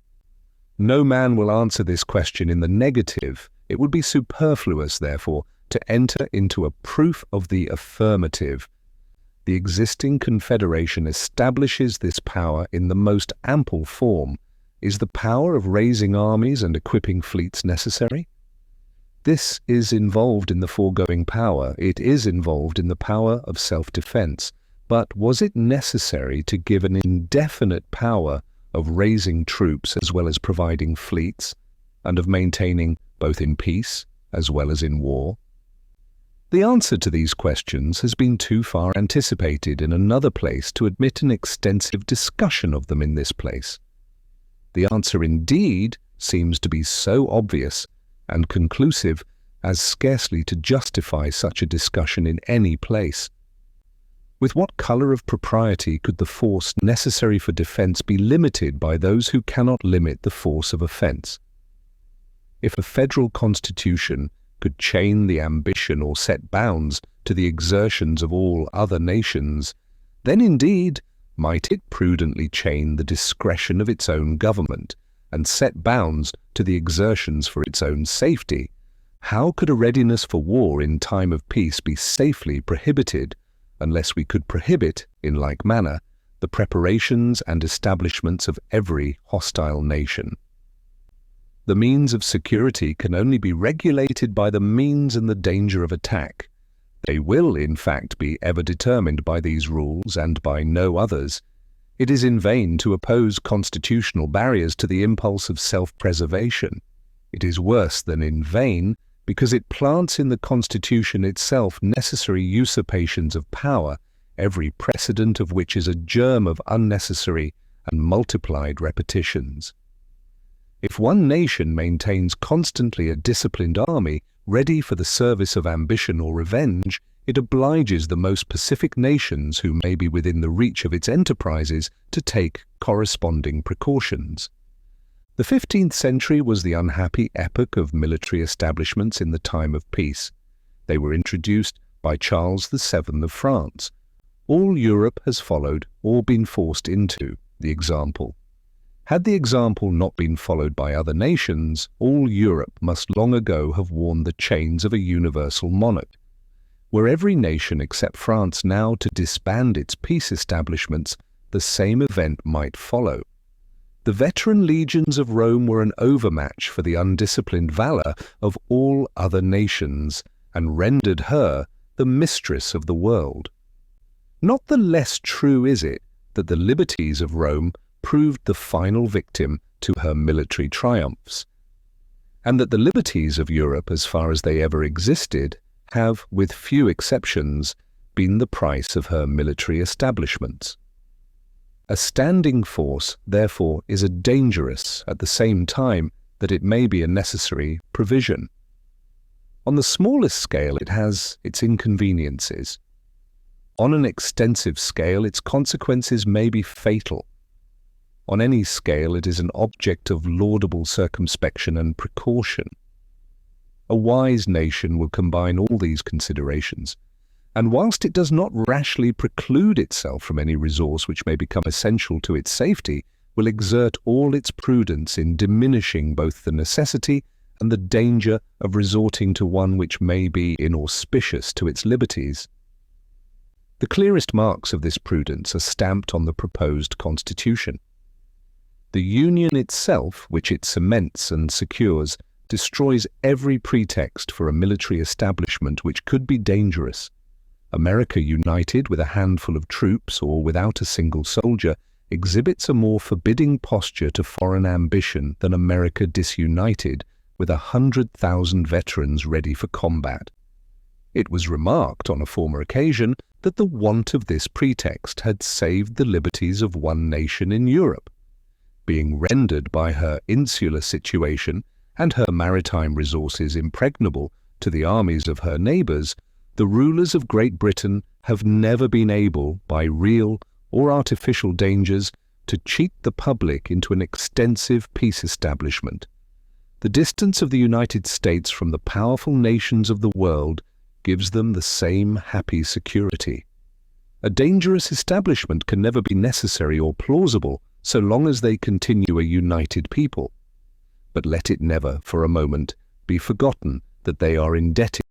No man will answer this question in the negative. It would be superfluous, therefore, to enter into a proof of the affirmative. The existing confederation establishes this power in the most ample form. Is the power of raising armies and equipping fleets necessary? This is involved in the foregoing power. It is involved in the power of self-defense. But was it necessary to give an indefinite power of raising troops as well as providing fleets, and of maintaining both in peace as well as in war? The answer to these questions has been too far anticipated in another place to admit an extensive discussion of them in this place. The answer indeed seems to be so obvious and conclusive as scarcely to justify such a discussion in any place. With what colour of propriety could the force necessary for defence be limited by those who cannot limit the force of offence? If a federal constitution could chain the ambition or set bounds to the exertions of all other nations, then indeed might it prudently chain the discretion of its own government and set bounds to the exertions for its own safety. How could a readiness for war in time of peace be safely prohibited, unless we could prohibit, in like manner, the preparations and establishments of every hostile nation? The means of security can only be regulated by the means and the danger of attack. They will, in fact, be ever determined by these rules and by no others. It is in vain to oppose constitutional barriers to the impulse of self-preservation. It is worse than in vain, because it plants in the Constitution itself necessary usurpations of power, every precedent of which is a germ of unnecessary and multiplied repetitions. If one nation maintains constantly a disciplined army, ready for the service of ambition or revenge, it obliges the most pacific nations who may be within the reach of its enterprises to take corresponding precautions. The 15th century was the unhappy epoch of military establishments in the time of peace. They were introduced by Charles VII of France. all Europe has followed or been forced into the example. Had the example not been followed by other nations, all Europe must long ago have worn the chains of a universal monarch. Were every nation except France now to disband its peace establishments, the same event might follow. The veteran legions of Rome were an overmatch for the undisciplined valor of all other nations, and rendered her the mistress of the world. Not the less true is it that the liberties of Rome proved the final victim to her military triumphs, and that the liberties of Europe, as far as they ever existed, have, with few exceptions, been the price of her military establishments. A standing force, therefore, is a dangerous at the same time that it may be a necessary provision. On the smallest scale, it has its inconveniences. On an extensive scale, its consequences may be fatal. On any scale, it is an object of laudable circumspection and precaution. A wise nation will combine all these considerations, and whilst it does not rashly preclude itself from any resource which may become essential to its safety, will exert all its prudence in diminishing both the necessity and the danger of resorting to one which may be inauspicious to its liberties. The clearest marks of this prudence are stamped on the proposed constitution. The union itself, which it cements and secures, destroys every pretext for a military establishment which could be dangerous. America united with a handful of troops or without a single soldier exhibits a more forbidding posture to foreign ambition than America disunited with 100,000 veterans ready for combat. It was remarked on a former occasion that the want of this pretext had saved the liberties of one nation in Europe. Being rendered by her insular situation and her maritime resources impregnable to the armies of her neighbours, the rulers of Great Britain have never been able, by real or artificial dangers, to cheat the public into an extensive peace establishment. The distance of the United States from the powerful nations of the world gives them the same happy security. A dangerous establishment can never be necessary or plausible so long as they continue a united people. But let it never, for a moment, be forgotten that they are indebted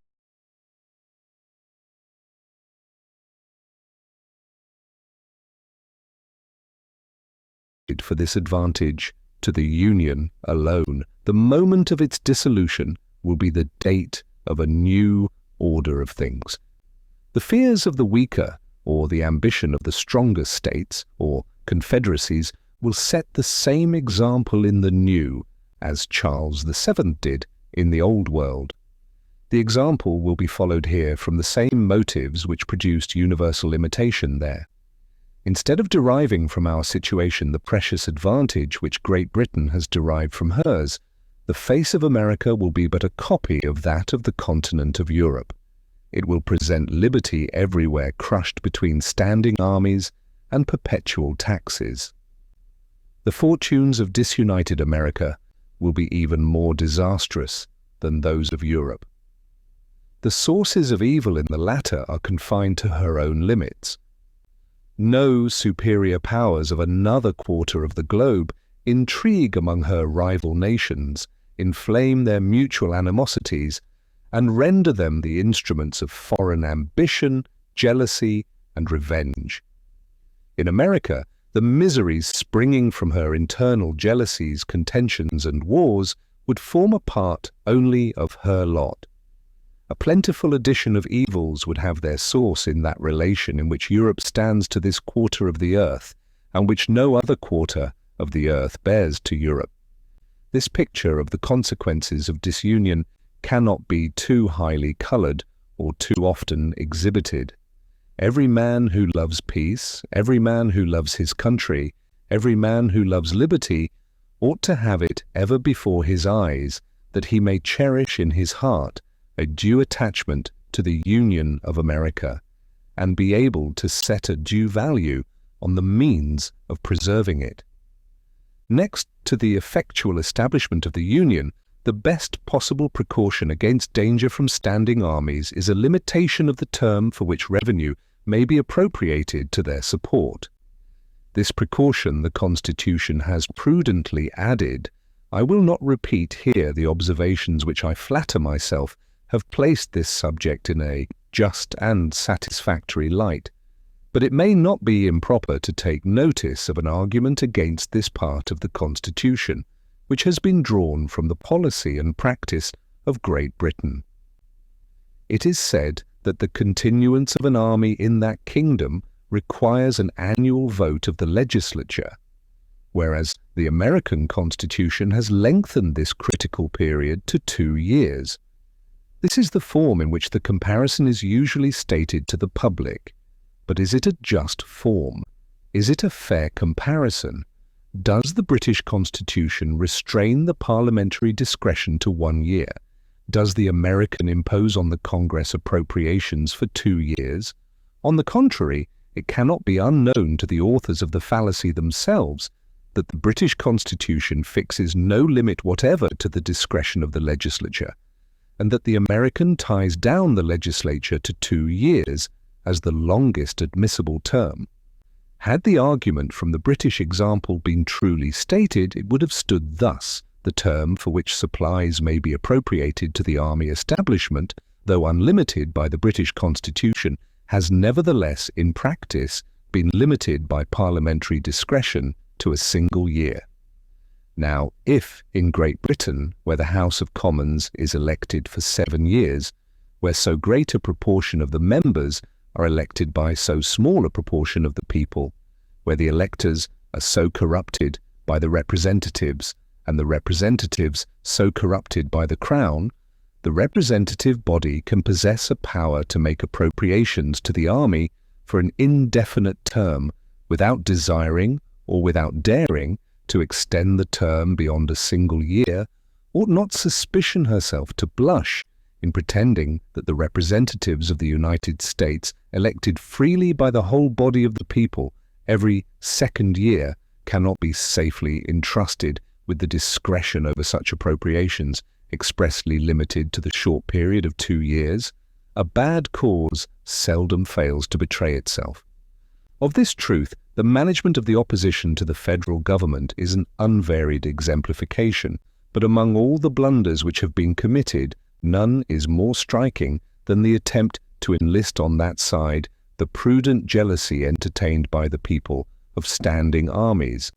for this advantage to the Union alone. The moment of its dissolution will be the date of a new order of things. The fears of the weaker, or the ambition of the stronger states, or confederacies, will set the same example in the new as Charles VII did in the Old World. The example will be followed here from the same motives which produced universal imitation there. Instead of deriving from our situation the precious advantage which Great Britain has derived from hers, the face of America will be but a copy of that of the continent of Europe. It will present liberty everywhere crushed between standing armies and perpetual taxes. The fortunes of disunited America will be even more disastrous than those of Europe. The sources of evil in the latter are confined to her own limits. No superior powers of another quarter of the globe intrigue among her rival nations, inflame their mutual animosities, and render them the instruments of foreign ambition, jealousy, and revenge. In America, the miseries springing from her internal jealousies, contentions, and wars would form a part only of her lot. A plentiful addition of evils would have their source in that relation in which Europe stands to this quarter of the earth, and which no other quarter of the earth bears to Europe. This picture of the consequences of disunion cannot be too highly coloured or too often exhibited. Every man who loves peace, every man who loves his country, every man who loves liberty, ought to have it ever before his eyes, that he may cherish in his heart a due attachment to the Union of America, and be able to set a due value on the means of preserving it. Next to the effectual establishment of the Union, the best possible precaution against danger from standing armies is a limitation of the term for which revenue may be appropriated to their support. This precaution the Constitution has prudently added. I will not repeat here the observations which I flatter myself have placed this subject in a just and satisfactory light, but it may not be improper to take notice of an argument against this part of the Constitution, which has been drawn from the policy and practice of Great Britain. It is said that the continuance of an army in that kingdom requires an annual vote of the legislature, whereas the American Constitution has lengthened this critical period to 2 years. This is the form in which the comparison is usually stated to the public. But is it a just form? Is it a fair comparison? Does the British Constitution restrain the parliamentary discretion to 1 year? Does the American impose on the Congress appropriations for 2 years? On the contrary, it cannot be unknown to the authors of the fallacy themselves that the British Constitution fixes no limit whatever to the discretion of the legislature, and that the American ties down the legislature to 2 years as the longest admissible term. Had the argument from the British example been truly stated, it would have stood thus: the term for which supplies may be appropriated to the army establishment, though unlimited by the British Constitution, has nevertheless in practice been limited by parliamentary discretion to a single year. Now, if in Great Britain, where the House of Commons is elected for 7 years, where so great a proportion of the members are elected by so small a proportion of the people, where the electors are so corrupted by the representatives and the representatives so corrupted by the Crown, the representative body can possess a power to make appropriations to the army for an indefinite term without desiring or without daring to extend the term beyond a single year, ought not suspicion herself to blush in pretending that the representatives of the United States, elected freely by the whole body of the people every 2nd year, cannot be safely entrusted with the discretion over such appropriations expressly limited to the short period of 2 years. A bad cause seldom fails to betray itself. Of this truth, the management of the opposition to the federal government is an unvaried exemplification, but among all the blunders which have been committed, none is more striking than the attempt to enlist on that side the prudent jealousy entertained by the people of standing armies.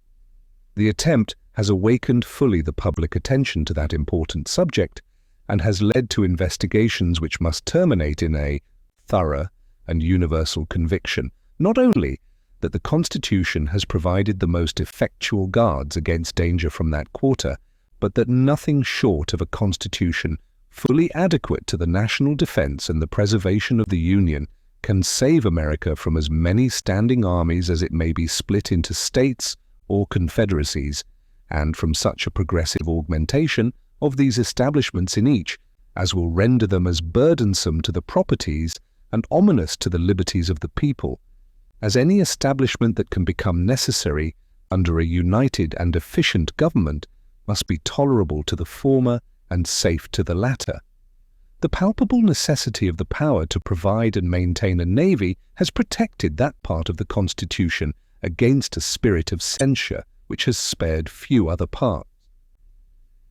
The attempt has awakened fully the public attention to that important subject, and has led to investigations which must terminate in a thorough and universal conviction, not only that the Constitution has provided the most effectual guards against danger from that quarter, but that nothing short of a Constitution fully adequate to the national defense and the preservation of the Union can save America from as many standing armies as it may be split into states or confederacies, and from such a progressive augmentation of these establishments in each as will render them as burdensome to the properties and ominous to the liberties of the people as any establishment that can become necessary under a united and efficient government must be tolerable to the former and safe to the latter. The palpable necessity of the power to provide and maintain a navy has protected that part of the Constitution against a spirit of censure which has spared few other parts.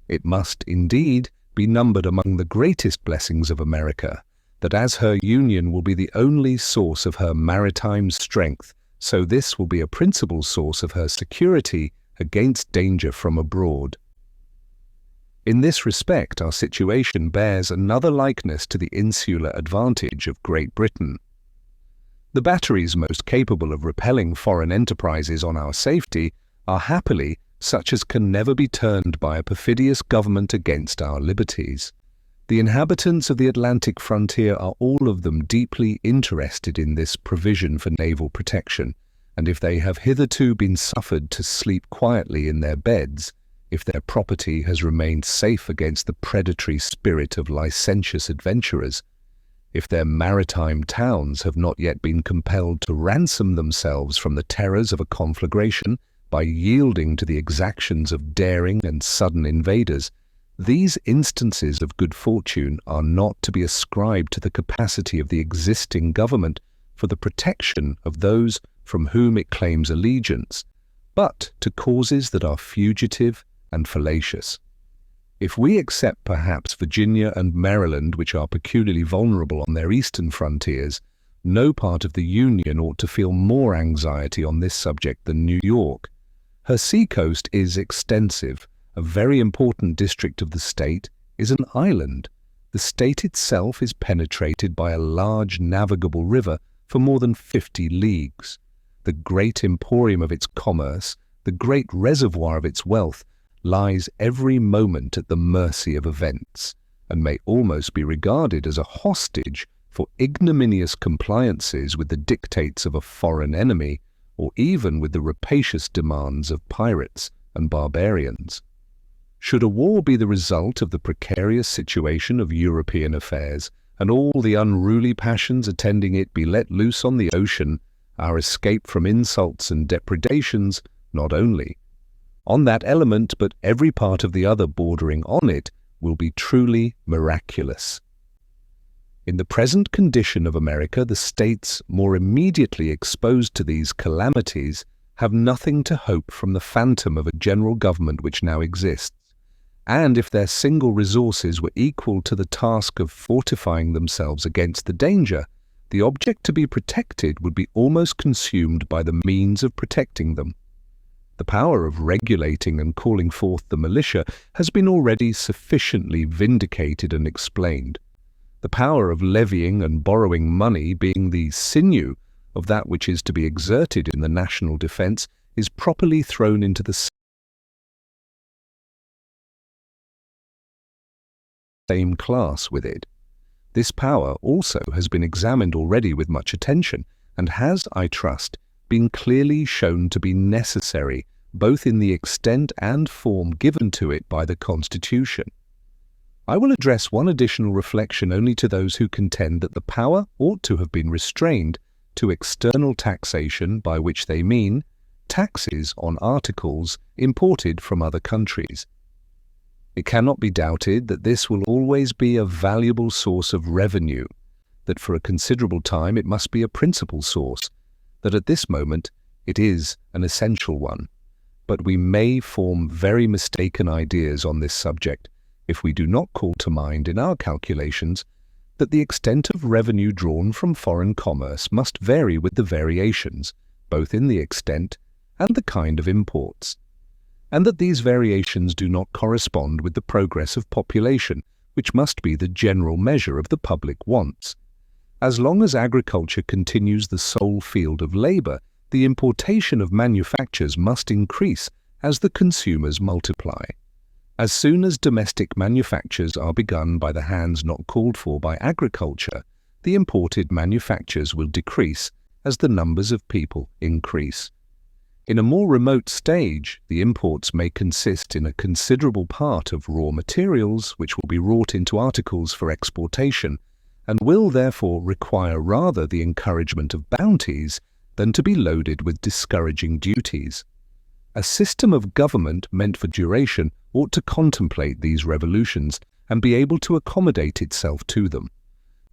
It must, indeed, be numbered among the greatest blessings of America, that as her Union will be the only source of her maritime strength, so this will be a principal source of her security against danger from abroad. In this respect, our situation bears another likeness to the insular advantage of Great Britain. The batteries most capable of repelling foreign enterprises on our safety are happily such as can never be turned by a perfidious government against our liberties. The inhabitants of the Atlantic frontier are all of them deeply interested in this provision for naval protection, and if they have hitherto been suffered to sleep quietly in their beds, if their property has remained safe against the predatory spirit of licentious adventurers, if their maritime towns have not yet been compelled to ransom themselves from the terrors of a conflagration by yielding to the exactions of daring and sudden invaders, these instances of good fortune are not to be ascribed to the capacity of the existing government for the protection of those from whom it claims allegiance, but to causes that are fugitive and fallacious. If we accept perhaps Virginia and Maryland, which are peculiarly vulnerable on their eastern frontiers, no part of the Union ought to feel more anxiety on this subject than New York. Her seacoast is extensive. A very important district of the state is an island. The state itself is penetrated by a large navigable river for more than 50 leagues. The great emporium of its commerce, the great reservoir of its wealth, lies every moment at the mercy of events, and may almost be regarded as a hostage for ignominious compliances with the dictates of a foreign enemy, or even with the rapacious demands of pirates and barbarians. Should a war be the result of the precarious situation of European affairs, and all the unruly passions attending it be let loose on the ocean, our escape from insults and depredations, not only on that element, but every part of the other bordering on it, will be truly miraculous. In the present condition of America, the states more immediately exposed to these calamities have nothing to hope from the phantom of a general government which now exists, and if their single resources were equal to the task of fortifying themselves against the danger, the object to be protected would be almost consumed by the means of protecting them. The power of regulating and calling forth the militia has been already sufficiently vindicated and explained. The power of levying and borrowing money, being the sinew of that which is to be exerted in the national defense, is properly thrown into the same class with it. This power also has been examined already with much attention, and has, I trust, been clearly shown to be necessary both in the extent and form given to it by the Constitution. I will address one additional reflection only to those who contend that the power ought to have been restrained to external taxation, by which they mean taxes on articles imported from other countries. It cannot be doubted that this will always be a valuable source of revenue, that for a considerable time it must be a principal source, that at this moment it is an essential one. But we may form very mistaken ideas on this subject if we do not call to mind in our calculations that the extent of revenue drawn from foreign commerce must vary with the variations, both in the extent and the kind of imports, and that these variations do not correspond with the progress of population, which must be the general measure of the public wants. As long as agriculture continues the sole field of labor, the importation of manufactures must increase as the consumers multiply. As soon as domestic manufactures are begun by the hands not called for by agriculture, the imported manufactures will decrease as the numbers of people increase. In a more remote stage, the imports may consist in a considerable part of raw materials which will be wrought into articles for exportation, and will therefore require rather the encouragement of bounties than to be loaded with discouraging duties. A system of government meant for duration ought to contemplate these revolutions and be able to accommodate itself to them.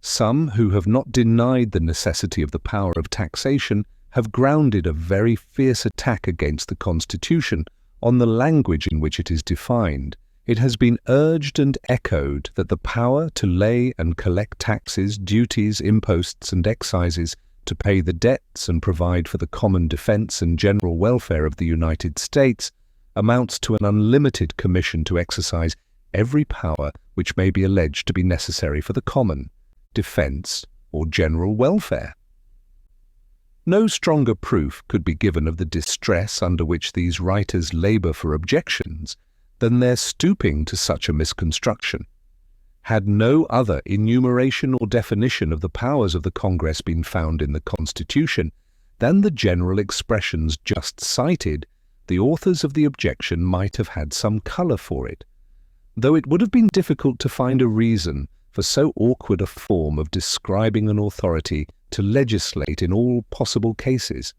Some who have not denied the necessity of the power of taxation have grounded a very fierce attack against the Constitution on the language in which it is defined. It has been urged and echoed that the power to lay and collect taxes, duties, imposts, and excises, to pay the debts and provide for the common defense and general welfare of the United States, amounts to an unlimited commission to exercise every power which may be alleged to be necessary for the common defense or general welfare. No stronger proof could be given of the distress under which these writers labor for objections than their stooping to such a misconstruction. Had no other enumeration or definition of the powers of the Congress been found in the Constitution than the general expressions just cited, the authors of the objection might have had some color for it, though it would have been difficult to find a reason for so awkward a form of describing an authority to legislate in all possible cases.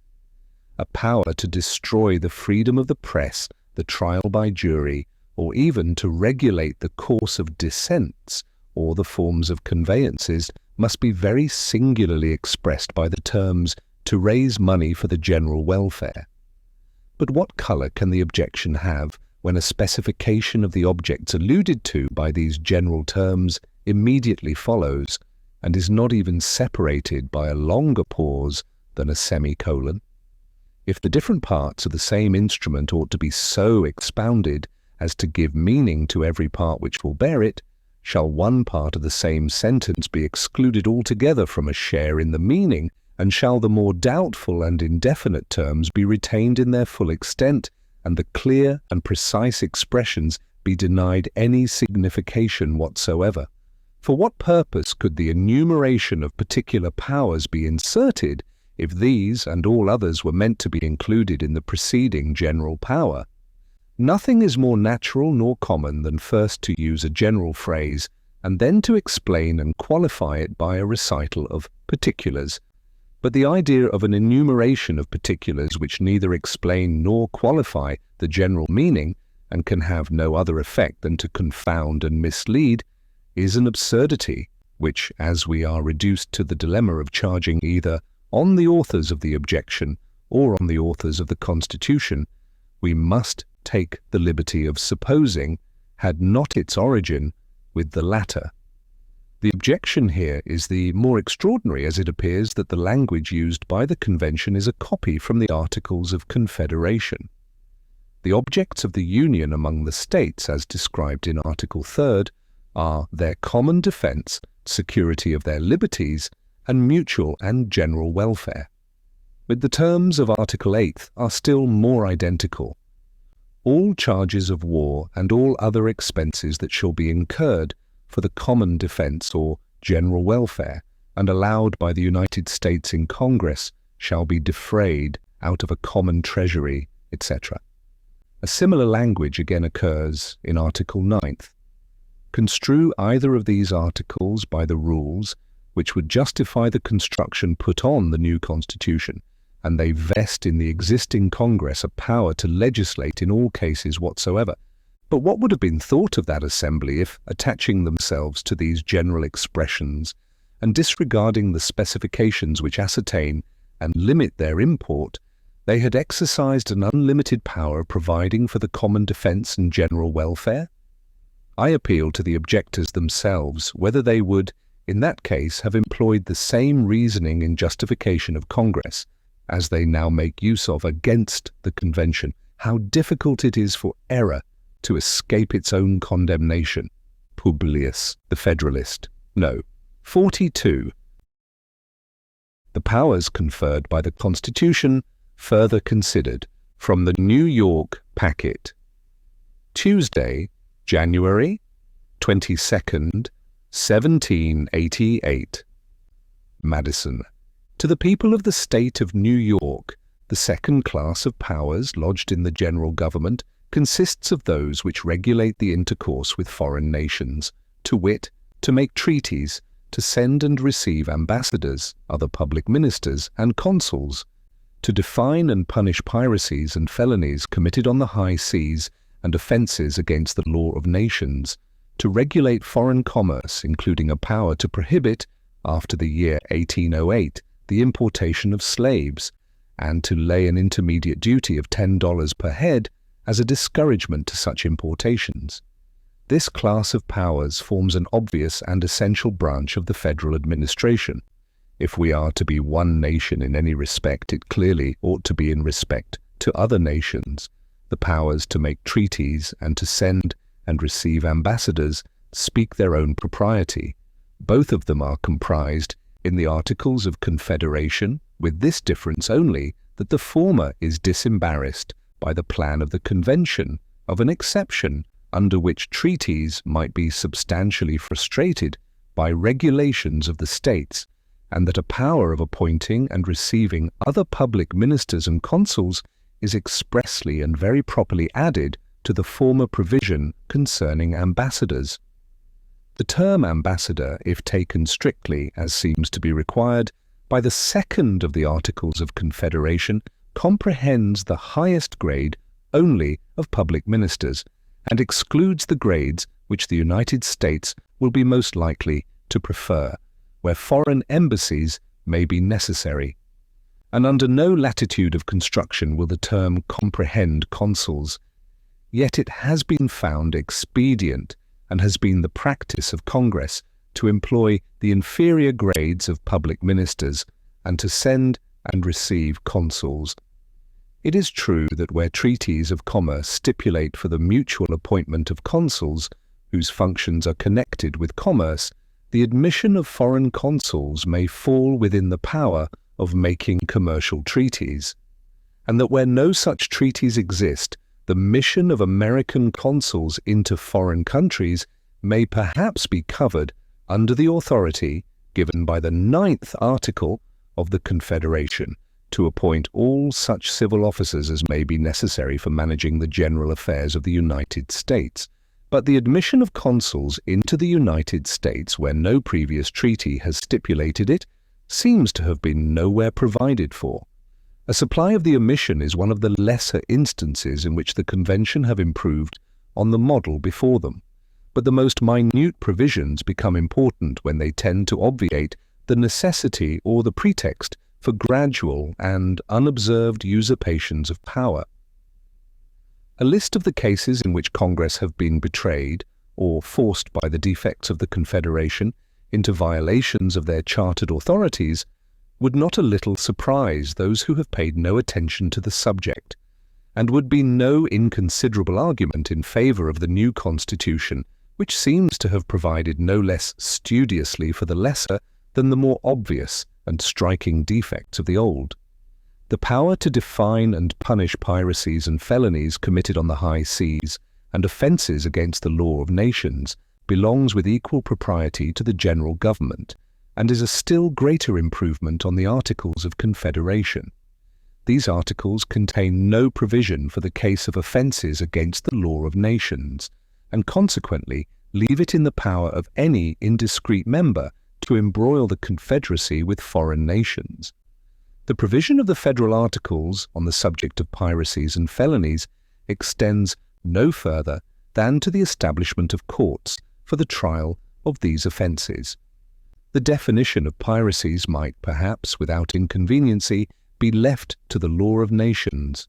A power to destroy the freedom of the press, the trial by jury, or even to regulate the course of descents or the forms of conveyances must be very singularly expressed by the terms to raise money for the general welfare. But what colour can the objection have when a specification of the objects alluded to by these general terms immediately follows, and is not even separated by a longer pause than a semicolon? If the different parts of the same instrument ought to be so expounded as to give meaning to every part which will bear it, shall one part of the same sentence be excluded altogether from a share in the meaning, and shall the more doubtful and indefinite terms be retained in their full extent, and the clear and precise expressions be denied any signification whatsoever? For what purpose could the enumeration of particular powers be inserted if these and all others were meant to be included in the preceding general power? Nothing is more natural nor common than first to use a general phrase, and then to explain and qualify it by a recital of particulars. But the idea of an enumeration of particulars which neither explain nor qualify the general meaning, and can have no other effect than to confound and mislead, is an absurdity which, as we are reduced to the dilemma of charging either on the authors of the objection or on the authors of the Constitution, we must take the liberty of supposing had not its origin with the latter. The objection here is the more extraordinary as it appears that the language used by the Convention is a copy from the Articles of Confederation. The objects of the Union among the states, as described in Article 3rd, are their common defence, security of their liberties, and mutual and general welfare. But the terms of Article 8th are still more identical. All charges of war and all other expenses that shall be incurred for the common defence or general welfare and allowed by the United States in Congress shall be defrayed out of a common treasury, etc. A similar language again occurs in Article 9th. Construe either of these articles by the rules which would justify the construction put on the new Constitution, and they vest in the existing Congress a power to legislate in all cases whatsoever. But what would have been thought of that assembly if, attaching themselves to these general expressions, and disregarding the specifications which ascertain and limit their import, they had exercised an unlimited power providing for the common defence and general welfare? I appeal to the objectors themselves whether they would, in that case, have employed the same reasoning in justification of Congress, as they now make use of against the Convention. How difficult it is for error to escape its own condemnation. Publius, the Federalist. No. 42. The powers conferred by the Constitution further considered from the New York Packet. Tuesday, January 22nd, 1788. Madison. To the people of the state of New York, the second class of powers lodged in the general government consists of those which regulate the intercourse with foreign nations, to wit, to make treaties, to send and receive ambassadors, other public ministers, and consuls, to define and punish piracies and felonies committed on the high seas and offences against the law of nations, to regulate foreign commerce, including a power to prohibit, after the year 1808, the importation of slaves, and to lay an intermediate duty of $10 per head as a discouragement to such importations. This class of powers forms an obvious and essential branch of the federal administration. If we are to be one nation in any respect, it clearly ought to be in respect to other nations. The powers to make treaties and to send and receive ambassadors speak their own propriety. Both of them are comprised in the Articles of Confederation, with this difference only that the former is disembarrassed by the plan of the Convention of an exception under which treaties might be substantially frustrated by regulations of the states, and that a power of appointing and receiving other public ministers and consuls is expressly and very properly added to the former provision concerning ambassadors. The term ambassador, if taken strictly, as seems to be required, by the second of the Articles of Confederation, comprehends the highest grade only of public ministers, and excludes the grades which the United States will be most likely to prefer, where foreign embassies may be necessary. And under no latitude of construction will the term comprehend consuls. Yet it has been found expedient, and has been the practice of Congress, to employ the inferior grades of public ministers, and to send and receive consuls. It is true that where treaties of commerce stipulate for the mutual appointment of consuls, whose functions are connected with commerce, the admission of foreign consuls may fall within the power of making commercial treaties, and that where no such treaties exist, the mission of American consuls into foreign countries may perhaps be covered under the authority given by the 9th Article of the Confederation to appoint all such civil officers as may be necessary for managing the general affairs of the United States. But the admission of consuls into the United States, where no previous treaty has stipulated it, seems to have been nowhere provided for. A supply of the omission is one of the lesser instances in which the Convention have improved on the model before them, but the most minute provisions become important when they tend to obviate the necessity or the pretext for gradual and unobserved usurpations of power. A list of the cases in which Congress have been betrayed or forced by the defects of the Confederation into violations of their chartered authorities would not a little surprise those who have paid no attention to the subject, and would be no inconsiderable argument in favor of the new Constitution, which seems to have provided no less studiously for the lesser than the more obvious and striking defects of the old. The power to define and punish piracies and felonies committed on the high seas and offences against the law of nations belongs with equal propriety to the general government, and is a still greater improvement on the Articles of Confederation. These articles contain no provision for the case of offences against the law of nations, and consequently leave it in the power of any indiscreet member to embroil the Confederacy with foreign nations. The provision of the Federal Articles on the subject of piracies and felonies extends no further than to the establishment of courts for the trial of these offences. The definition of piracies might, perhaps, without inconveniency, be left to the law of nations,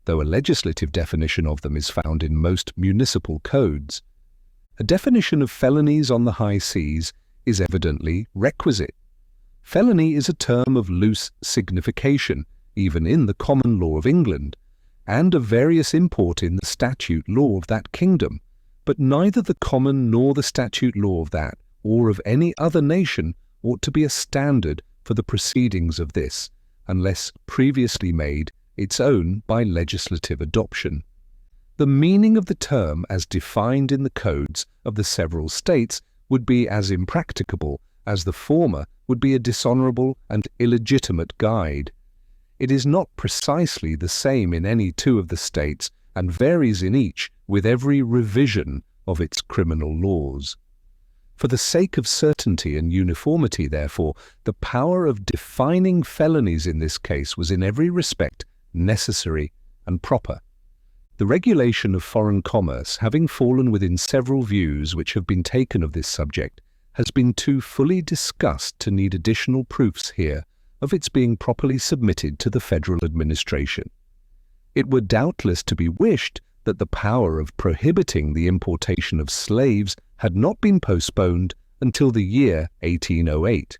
though a legislative definition of them is found in most municipal codes. A definition of felonies on the high seas is evidently requisite. Felony is a term of loose signification, even in the common law of England, and of various import in the statute law of that kingdom, but neither the common nor the statute law of that, or of any other nation, ought to be a standard for the proceedings of this, unless previously made its own by legislative adoption. The meaning of the term as defined in the codes of the several states would be as impracticable as the former would be a dishonourable and illegitimate guide. It is not precisely the same in any two of the states, and varies in each with every revision of its criminal laws. For the sake of certainty and uniformity, therefore, the power of defining felonies in this case was in every respect necessary and proper. The regulation of foreign commerce, having fallen within several views which have been taken of this subject, has been too fully discussed to need additional proofs here of its being properly submitted to the federal administration. It were doubtless to be wished that the power of prohibiting the importation of slaves had not been postponed until the year 1808,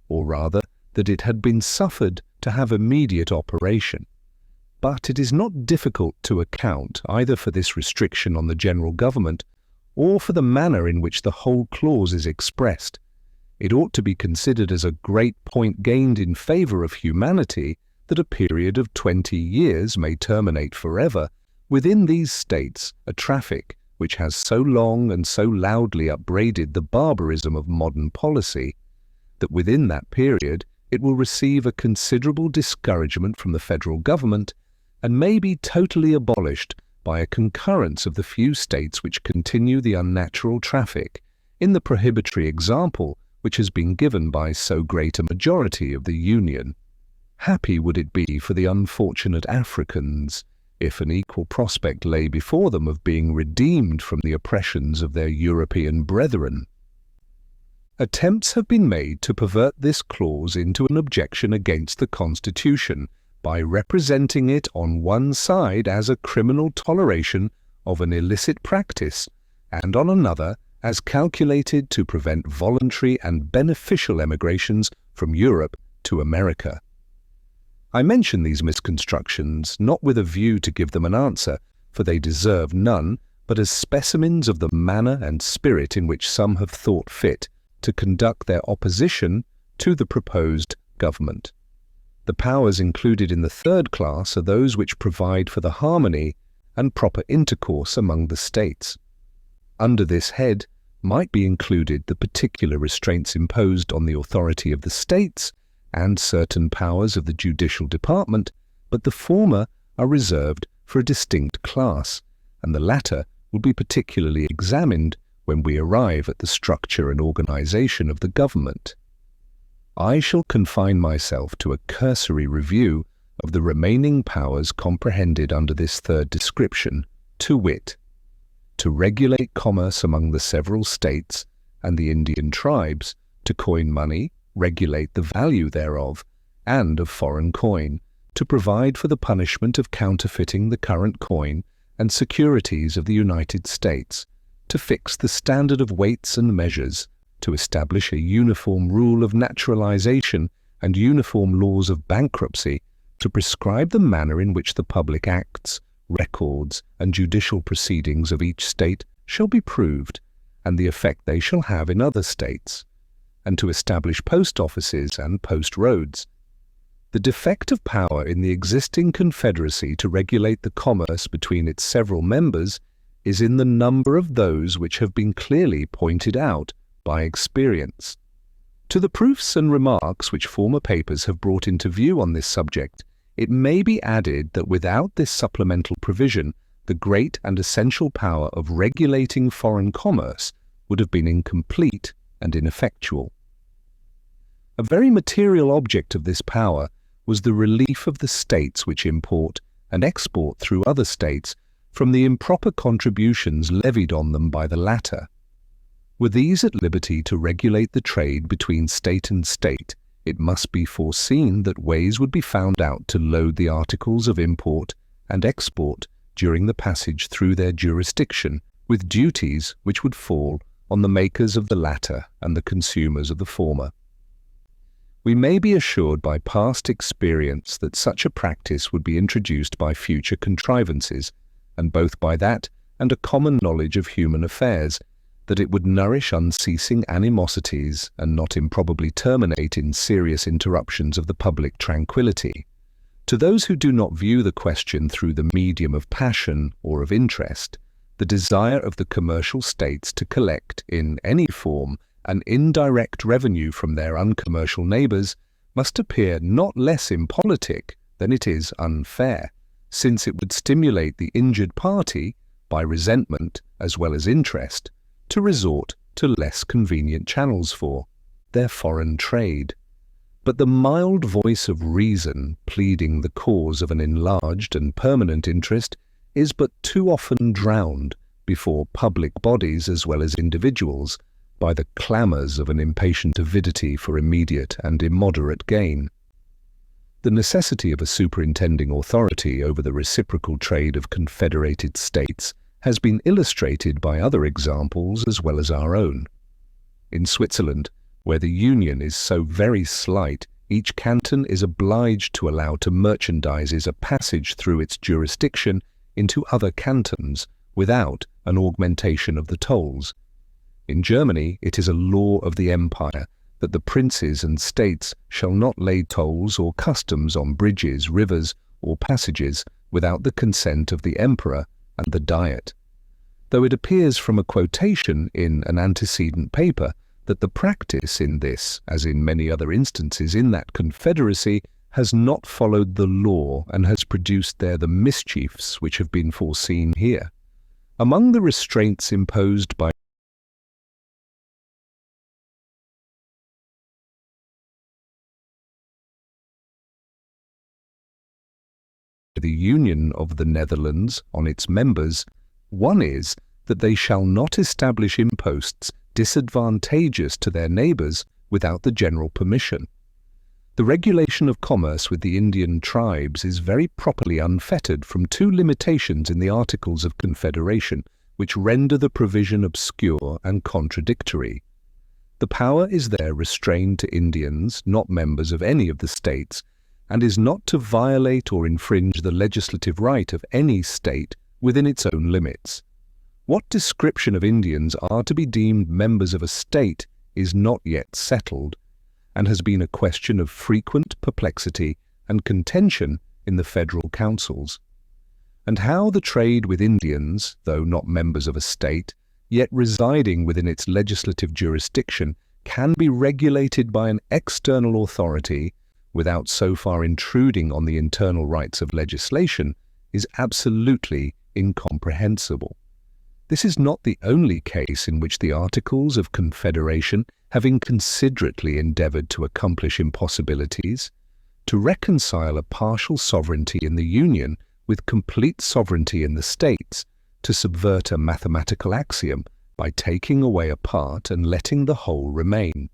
or rather that it had been suffered to have immediate operation. But it is not difficult to account either for this restriction on the general government or for the manner in which the whole clause is expressed. It ought to be considered as a great point gained in favour of humanity that a period of 20 years may terminate forever within these states a traffic which has so long and so loudly upbraided the barbarism of modern policy, that within that period it will receive a considerable discouragement from the federal government, and may be totally abolished by a concurrence of the few states which continue the unnatural traffic, in the prohibitory example which has been given by so great a majority of the Union. Happy would it be for the unfortunate Africans, if an equal prospect lay before them of being redeemed from the oppressions of their European brethren. Attempts have been made to pervert this clause into an objection against the Constitution by representing it on one side as a criminal toleration of an illicit practice, and on another as calculated to prevent voluntary and beneficial emigrations from Europe to America. I mention these misconstructions not with a view to give them an answer, for they deserve none, but as specimens of the manner and spirit in which some have thought fit to conduct their opposition to the proposed government. The powers included in the third class are those which provide for the harmony and proper intercourse among the states. Under this head might be included the particular restraints imposed on the authority of the states and certain powers of the judicial department, but the former are reserved for a distinct class, and the latter will be particularly examined when we arrive at the structure and organization of the government. I shall confine myself to a cursory review of the remaining powers comprehended under this third description, to wit, to regulate commerce among the several states and the Indian tribes, to coin money, regulate the value thereof, and of foreign coin, to provide for the punishment of counterfeiting the current coin and securities of the United States, to fix the standard of weights and measures, to establish a uniform rule of naturalization and uniform laws of bankruptcy, to prescribe the manner in which the public acts, records, and judicial proceedings of each state shall be proved, and the effect they shall have in other states, and to establish post offices and post roads. The defect of power in the existing confederacy to regulate the commerce between its several members is in the number of those which have been clearly pointed out by experience. To the proofs and remarks which former papers have brought into view on this subject, it may be added that without this supplemental provision, the great and essential power of regulating foreign commerce would have been incomplete and ineffectual. A very material object of this power was the relief of the states which import and export through other states from the improper contributions levied on them by the latter. Were these at liberty to regulate the trade between state and state, it must be foreseen that ways would be found out to load the articles of import and export during the passage through their jurisdiction with duties which would fall on the makers of the latter and the consumers of the former. We may be assured by past experience that such a practice would be introduced by future contrivances, and both by that and a common knowledge of human affairs, that it would nourish unceasing animosities and not improbably terminate in serious interruptions of the public tranquillity. To those who do not view the question through the medium of passion or of interest, the desire of the commercial states to collect, in any form, an indirect revenue from their uncommercial neighbours must appear not less impolitic than it is unfair, since it would stimulate the injured party, by resentment as well as interest, to resort to less convenient channels for their foreign trade. But the mild voice of reason pleading the cause of an enlarged and permanent interest is but too often drowned before public bodies as well as individuals by the clamours of an impatient avidity for immediate and immoderate gain. The necessity of a superintending authority over the reciprocal trade of confederated states has been illustrated by other examples as well as our own. In Switzerland, where the union is so very slight, each canton is obliged to allow to merchandises a passage through its jurisdiction into other cantons without an augmentation of the tolls. In Germany, it is a law of the empire that the princes and states shall not lay tolls or customs on bridges, rivers, or passages without the consent of the emperor and the diet, though it appears from a quotation in an antecedent paper that the practice in this, as in many other instances in that confederacy, has not followed the law and has produced there the mischiefs which have been foreseen here. Among the restraints imposed by the Union of the Netherlands on its members, one is that they shall not establish imposts disadvantageous to their neighbors without the general permission. The regulation of commerce with the Indian tribes is very properly unfettered from two limitations in the Articles of Confederation, which render the provision obscure and contradictory. The power is there restrained to Indians, not members of any of the states, and is not to violate or infringe the legislative right of any state within its own limits. What description of Indians are to be deemed members of a state is not yet settled, and has been a question of frequent perplexity and contention in the federal councils. And how the trade with Indians, though not members of a state, yet residing within its legislative jurisdiction, can be regulated by an external authority without so far intruding on the internal rights of legislation is absolutely incomprehensible. This is not the only case in which the Articles of Confederation have inconsiderately endeavored to accomplish impossibilities, to reconcile a partial sovereignty in the Union with complete sovereignty in the states, to subvert a mathematical axiom by taking away a part and letting the whole remain.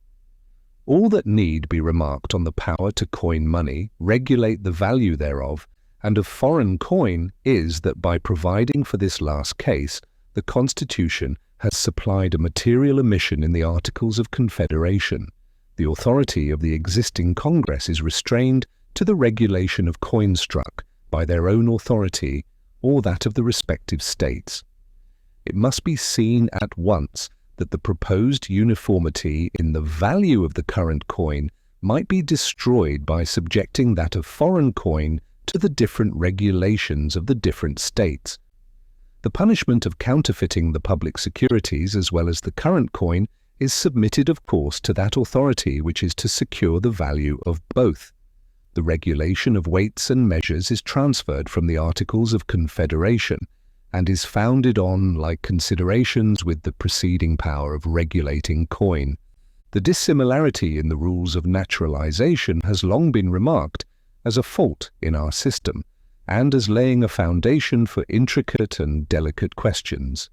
All that need be remarked on the power to coin money, regulate the value thereof, and of foreign coin is that by providing for this last case, the Constitution has supplied a material omission in the Articles of Confederation. The authority of the existing Congress is restrained to the regulation of coin struck by their own authority or that of the respective states. It must be seen at once that the proposed uniformity in the value of the current coin might be destroyed by subjecting that of foreign coin to the different regulations of the different states. The punishment of counterfeiting the public securities as well as the current coin is submitted, of course, to that authority which is to secure the value of both. The regulation of weights and measures is transferred from the Articles of Confederation and is founded on like considerations with the preceding power of regulating coin. The dissimilarity in the rules of naturalization has long been remarked as a fault in our system, and as laying a foundation for intricate and delicate questions.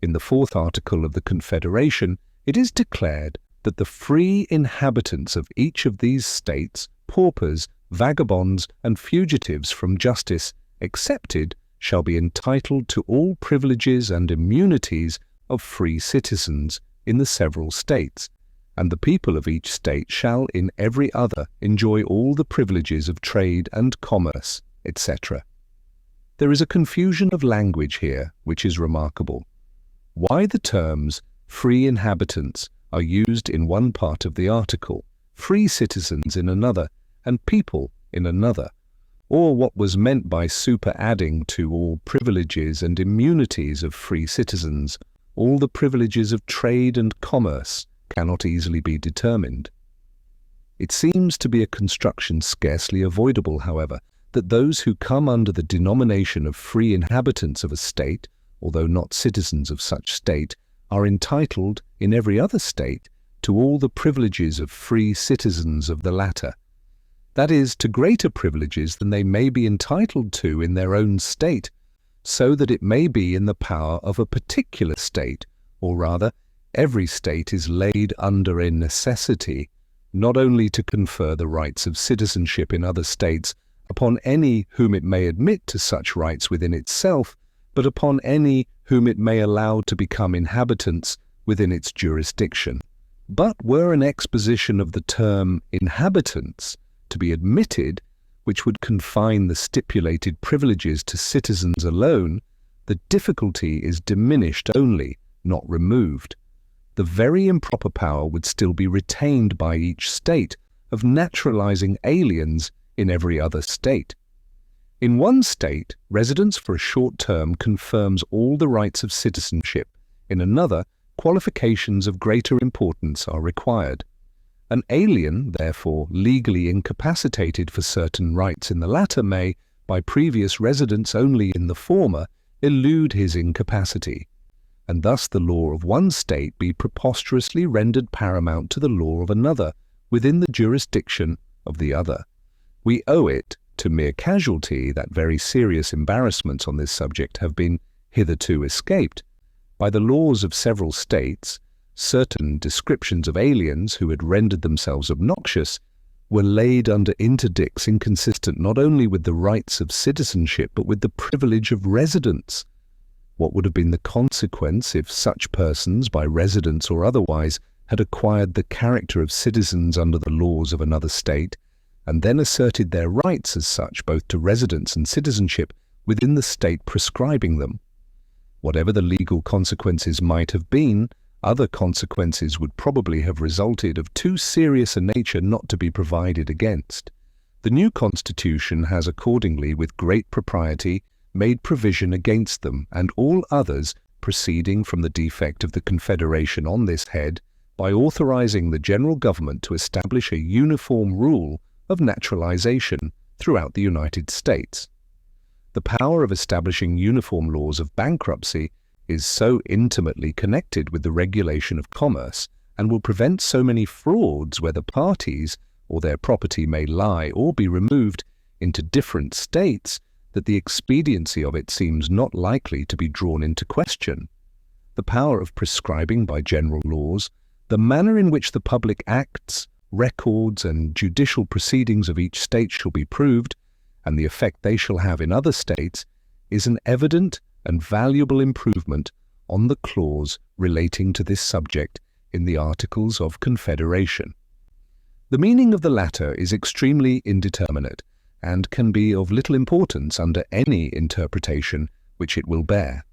In the 4th Article of the Confederation, it is declared that the free inhabitants of each of these states, paupers, vagabonds, and fugitives from justice excepted, shall be entitled to all privileges and immunities of free citizens in the several states, and the people of each state shall in every other enjoy all the privileges of trade and commerce, etc. There is a confusion of language here which is remarkable. Why the terms free inhabitants are used in one part of the article, free citizens in another, and people in another, or what was meant by superadding to all privileges and immunities of free citizens, all the privileges of trade and commerce, cannot easily be determined. It seems to be a construction scarcely avoidable, however, that those who come under the denomination of free inhabitants of a state, although not citizens of such state, are entitled, in every other state, to all the privileges of free citizens of the latter. That is, to greater privileges than they may be entitled to in their own state, so that it may be in the power of a particular state, or rather, every state is laid under a necessity, not only to confer the rights of citizenship in other states upon any whom it may admit to such rights within itself, but upon any whom it may allow to become inhabitants within its jurisdiction. But were an exposition of the term inhabitants to be admitted, which would confine the stipulated privileges to citizens alone, the difficulty is diminished only, not removed. The very improper power would still be retained by each state of naturalizing aliens in every other state. In one state, residence for a short term confirms all the rights of citizenship. In another, qualifications of greater importance are required. An alien, therefore, legally incapacitated for certain rights in the latter may, by previous residence only in the former, elude his incapacity, and thus the law of one state be preposterously rendered paramount to the law of another within the jurisdiction of the other. We owe it to mere casualty that very serious embarrassments on this subject have been hitherto escaped. By the laws of several states, certain descriptions of aliens who had rendered themselves obnoxious were laid under interdicts inconsistent not only with the rights of citizenship but with the privilege of residence. What would have been the consequence if such persons, by residence or otherwise, had acquired the character of citizens under the laws of another state, and then asserted their rights as such both to residence and citizenship within the state prescribing them? Whatever the legal consequences might have been, other consequences would probably have resulted of too serious a nature not to be provided against. The new Constitution has accordingly, with great propriety, made provision against them, and all others proceeding from the defect of the Confederation on this head, by authorizing the general government to establish a uniform rule of naturalization throughout the United States. The power of establishing uniform laws of bankruptcy is so intimately connected with the regulation of commerce, and will prevent so many frauds where the parties or their property may lie or be removed into different states, that the expediency of it seems not likely to be drawn into question. The power of prescribing by general laws the manner in which the public acts, records, and judicial proceedings of each state shall be proved, and the effect they shall have in other states, is an evident and valuable improvement on the clause relating to this subject in the Articles of Confederation. The meaning of the latter is extremely indeterminate, and can be of little importance under any interpretation which it will bear.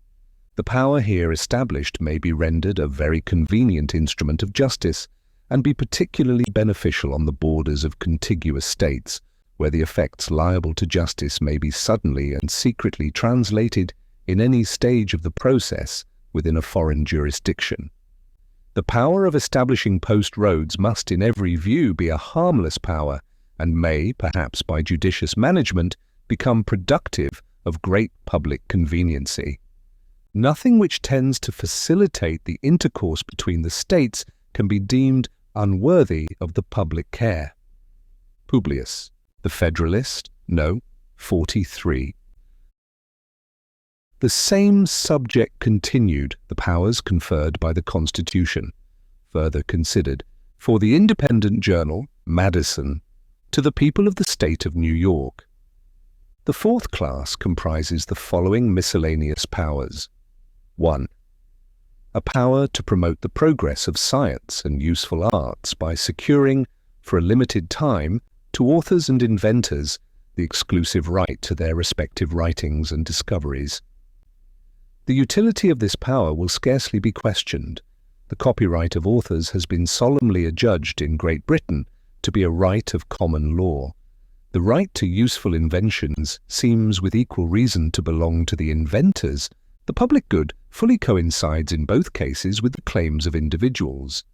The power here established may be rendered a very convenient instrument of justice, and be particularly beneficial on the borders of contiguous states, where the effects liable to justice may be suddenly and secretly translated in any stage of the process within a foreign jurisdiction. The power of establishing post roads must in every view be a harmless power, and may, perhaps by judicious management, become productive of great public conveniency. Nothing which tends to facilitate the intercourse between the states can be deemed unworthy of the public care. Publius, the Federalist, No. 43. The same subject continued, the powers conferred by the Constitution. Further considered, for the independent journal, Madison, to the people of the state of New York. The fourth class comprises the following miscellaneous powers. 1. A power to promote the progress of science and useful arts by securing, for a limited time, to authors and inventors the exclusive right to their respective writings and discoveries. The utility of this power will scarcely be questioned. The copyright of authors has been solemnly adjudged in Great Britain to be a right of common law. The right to useful inventions seems with equal reason to belong to the inventors. The public good fully coincides in both cases with the claims of individuals.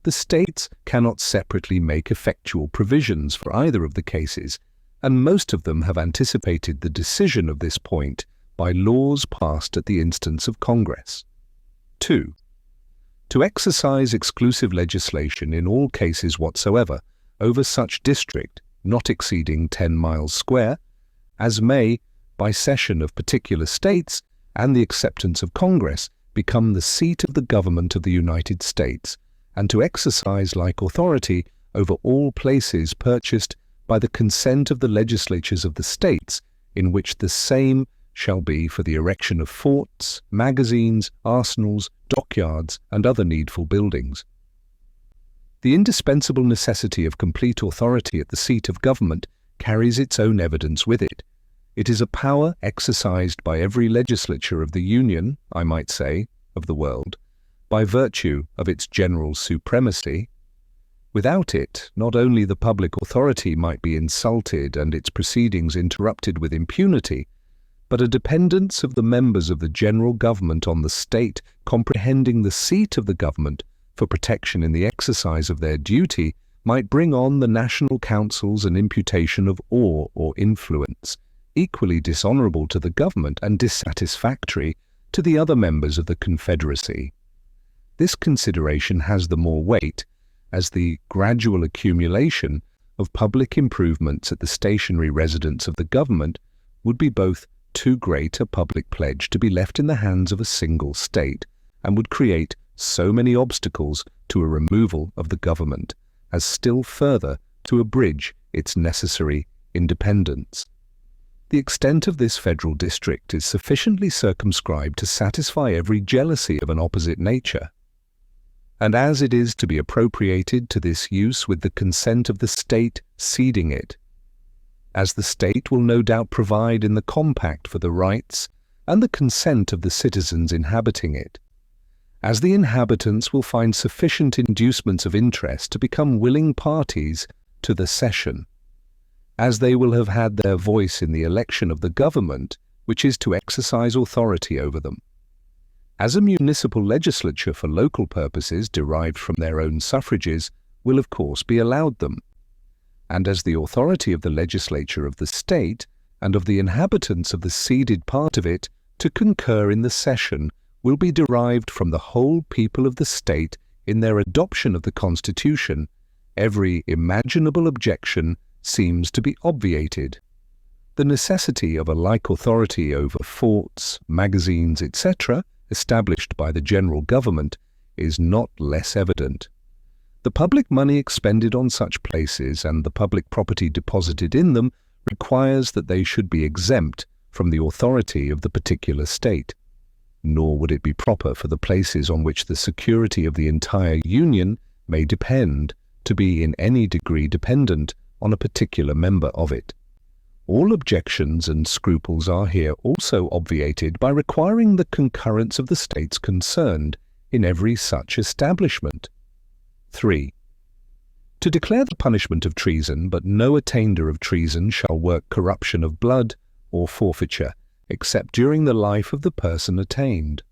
The states cannot separately make effectual provisions for either of the cases, and most of them have anticipated the decision of this point by laws passed at the instance of Congress. 2. To exercise exclusive legislation in all cases whatsoever over such district, not exceeding 10 miles square, as may, by cession of particular states and the acceptance of Congress, become the seat of the government of the United States, and to exercise like authority over all places purchased by the consent of the legislatures of the states, in which the same shall be for the erection of forts, magazines, arsenals, dockyards, and other needful buildings. The indispensable necessity of complete authority at the seat of government carries its own evidence with it. It is a power exercised by every legislature of the Union, I might say, of the world, by virtue of its general supremacy. Without it, not only the public authority might be insulted and its proceedings interrupted with impunity, but a dependence of the members of the general government on the state comprehending the seat of the government for protection in the exercise of their duty might bring on the national councils an imputation of awe or influence, equally dishonourable to the government and dissatisfactory to the other members of the Confederacy. This consideration has the more weight, as the gradual accumulation of public improvements at the stationary residence of the government would be both too great a public pledge to be left in the hands of a single state, and would create so many obstacles to a removal of the government as still further to abridge its necessary independence. The extent of this federal district is sufficiently circumscribed to satisfy every jealousy of an opposite nature, and as it is to be appropriated to this use with the consent of the state ceding it, as the state will no doubt provide in the compact for the rights and the consent of the citizens inhabiting it, as the inhabitants will find sufficient inducements of interest to become willing parties to the cession, as they will have had their voice in the election of the government which is to exercise authority over them, as a municipal legislature for local purposes derived from their own suffrages will of course be allowed them, and as the authority of the legislature of the state and of the inhabitants of the ceded part of it to concur in the cession will be derived from the whole people of the state in their adoption of the Constitution, every imaginable objection seems to be obviated. The necessity of a like authority over forts, magazines, etc., established by the general government, is not less evident. The public money expended on such places and the public property deposited in them requires that they should be exempt from the authority of the particular state. Nor would it be proper for the places on which the security of the entire Union may depend to be in any degree dependent on a particular member of it. All objections and scruples are here also obviated by requiring the concurrence of the states concerned in every such establishment. 3. To declare the punishment of treason, but no attainder of treason shall work corruption of blood or forfeiture, except during the life of the person attainted.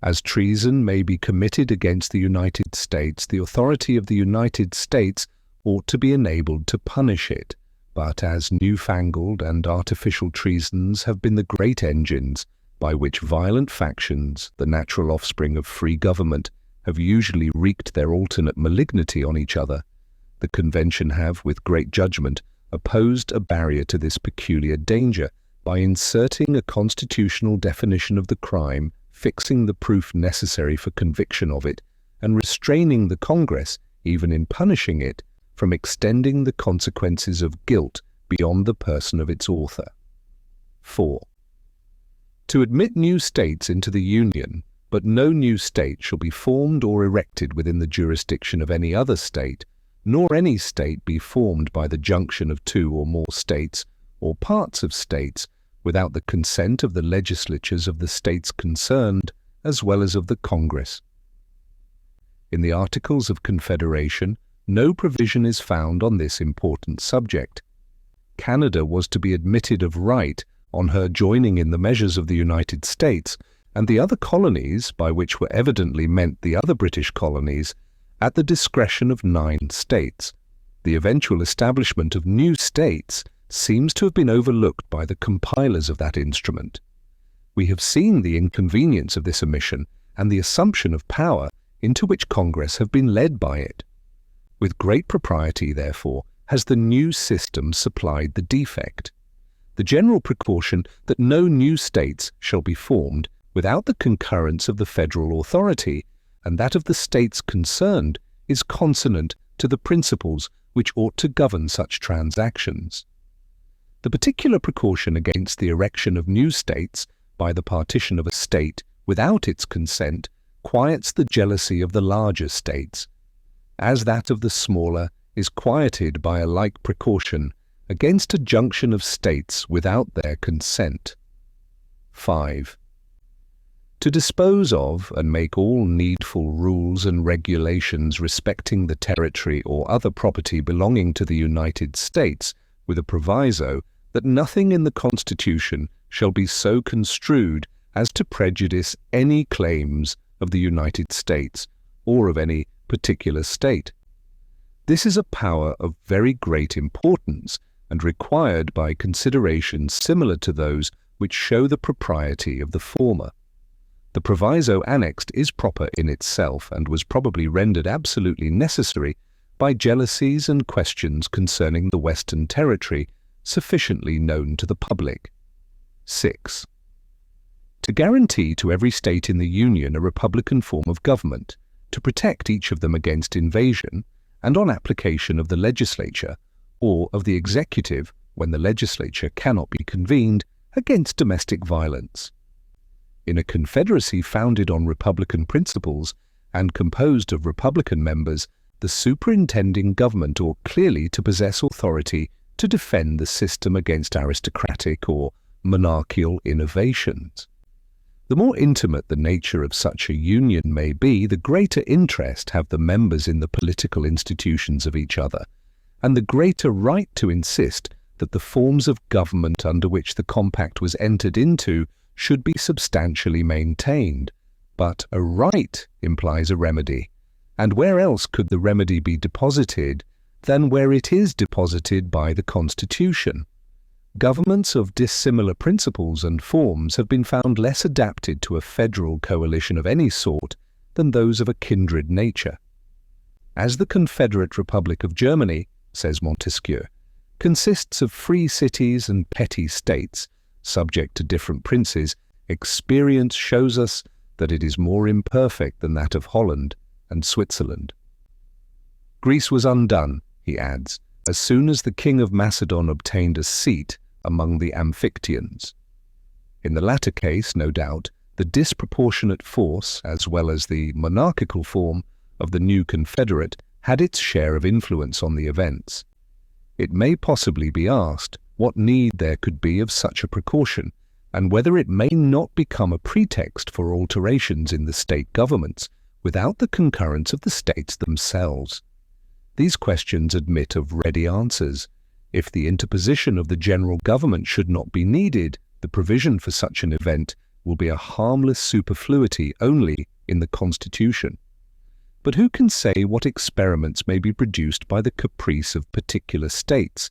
As treason may be committed against the United States, the authority of the United States ought to be enabled to punish it. But as newfangled and artificial treasons have been the great engines by which violent factions, the natural offspring of free government, have usually wreaked their alternate malignity on each other, the Convention have, with great judgment, opposed a barrier to this peculiar danger by inserting a constitutional definition of the crime, fixing the proof necessary for conviction of it, and restraining the Congress, even in punishing it, from extending the consequences of guilt beyond the person of its author. 4. To admit new states into the Union, but no new state shall be formed or erected within the jurisdiction of any other state, nor any state be formed by the junction of two or more states, or parts of states, without the consent of the legislatures of the states concerned, as well as of the Congress. In the Articles of Confederation, no provision is found on this important subject. Canada was to be admitted of right on her joining in the measures of the United States, and the other colonies, by which were evidently meant the other British colonies, at the discretion of 9 states. The eventual establishment of new states seems to have been overlooked by the compilers of that instrument. We have seen the inconvenience of this omission and the assumption of power into which Congress have been led by it. With great propriety, therefore, has the new system supplied the defect. The general precaution that no new states shall be formed without the concurrence of the federal authority, and that of the states concerned, is consonant to the principles which ought to govern such transactions. The particular precaution against the erection of new states by the partition of a state without its consent quiets the jealousy of the larger states, as that of the smaller is quieted by a like precaution against a junction of states without their consent. 5. To dispose of and make all needful rules and regulations respecting the territory or other property belonging to the United States, with a proviso that nothing in the Constitution shall be so construed as to prejudice any claims of the United States or of any particular state. This is a power of very great importance and required by considerations similar to those which show the propriety of the former. The proviso annexed is proper in itself and was probably rendered absolutely necessary by jealousies and questions concerning the Western Territory sufficiently known to the public. 6. to guarantee to every state in the Union a republican form of government, to protect each of them against invasion and on application of the legislature or of the executive when the legislature cannot be convened against domestic violence. In a confederacy founded on republican principles and composed of republican members, the superintending government ought clearly to possess authority to defend the system against aristocratic or monarchical innovations. The more intimate the nature of such a union may be, the greater interest have the members in the political institutions of each other, and the greater right to insist that the forms of government under which the compact was entered into should be substantially maintained. But a right implies a remedy, and where else could the remedy be deposited than where it is deposited by the Constitution? Governments of dissimilar principles and forms have been found less adapted to a federal coalition of any sort than those of a kindred nature. As the Confederate Republic of Germany, says Montesquieu, consists of free cities and petty states, subject to different princes, experience shows us that it is more imperfect than that of Holland and Switzerland. Greece was undone, he adds, as soon as the king of Macedon obtained a seat among the Amphictyons. In the latter case, no doubt, the disproportionate force, as well as the monarchical form, of the new confederate had its share of influence on the events. It may possibly be asked what need there could be of such a precaution, and whether it may not become a pretext for alterations in the state governments without the concurrence of the states themselves. These questions admit of ready answers. If the interposition of the general government should not be needed, the provision for such an event will be a harmless superfluity only in the Constitution. But who can say what experiments may be produced by the caprice of particular states,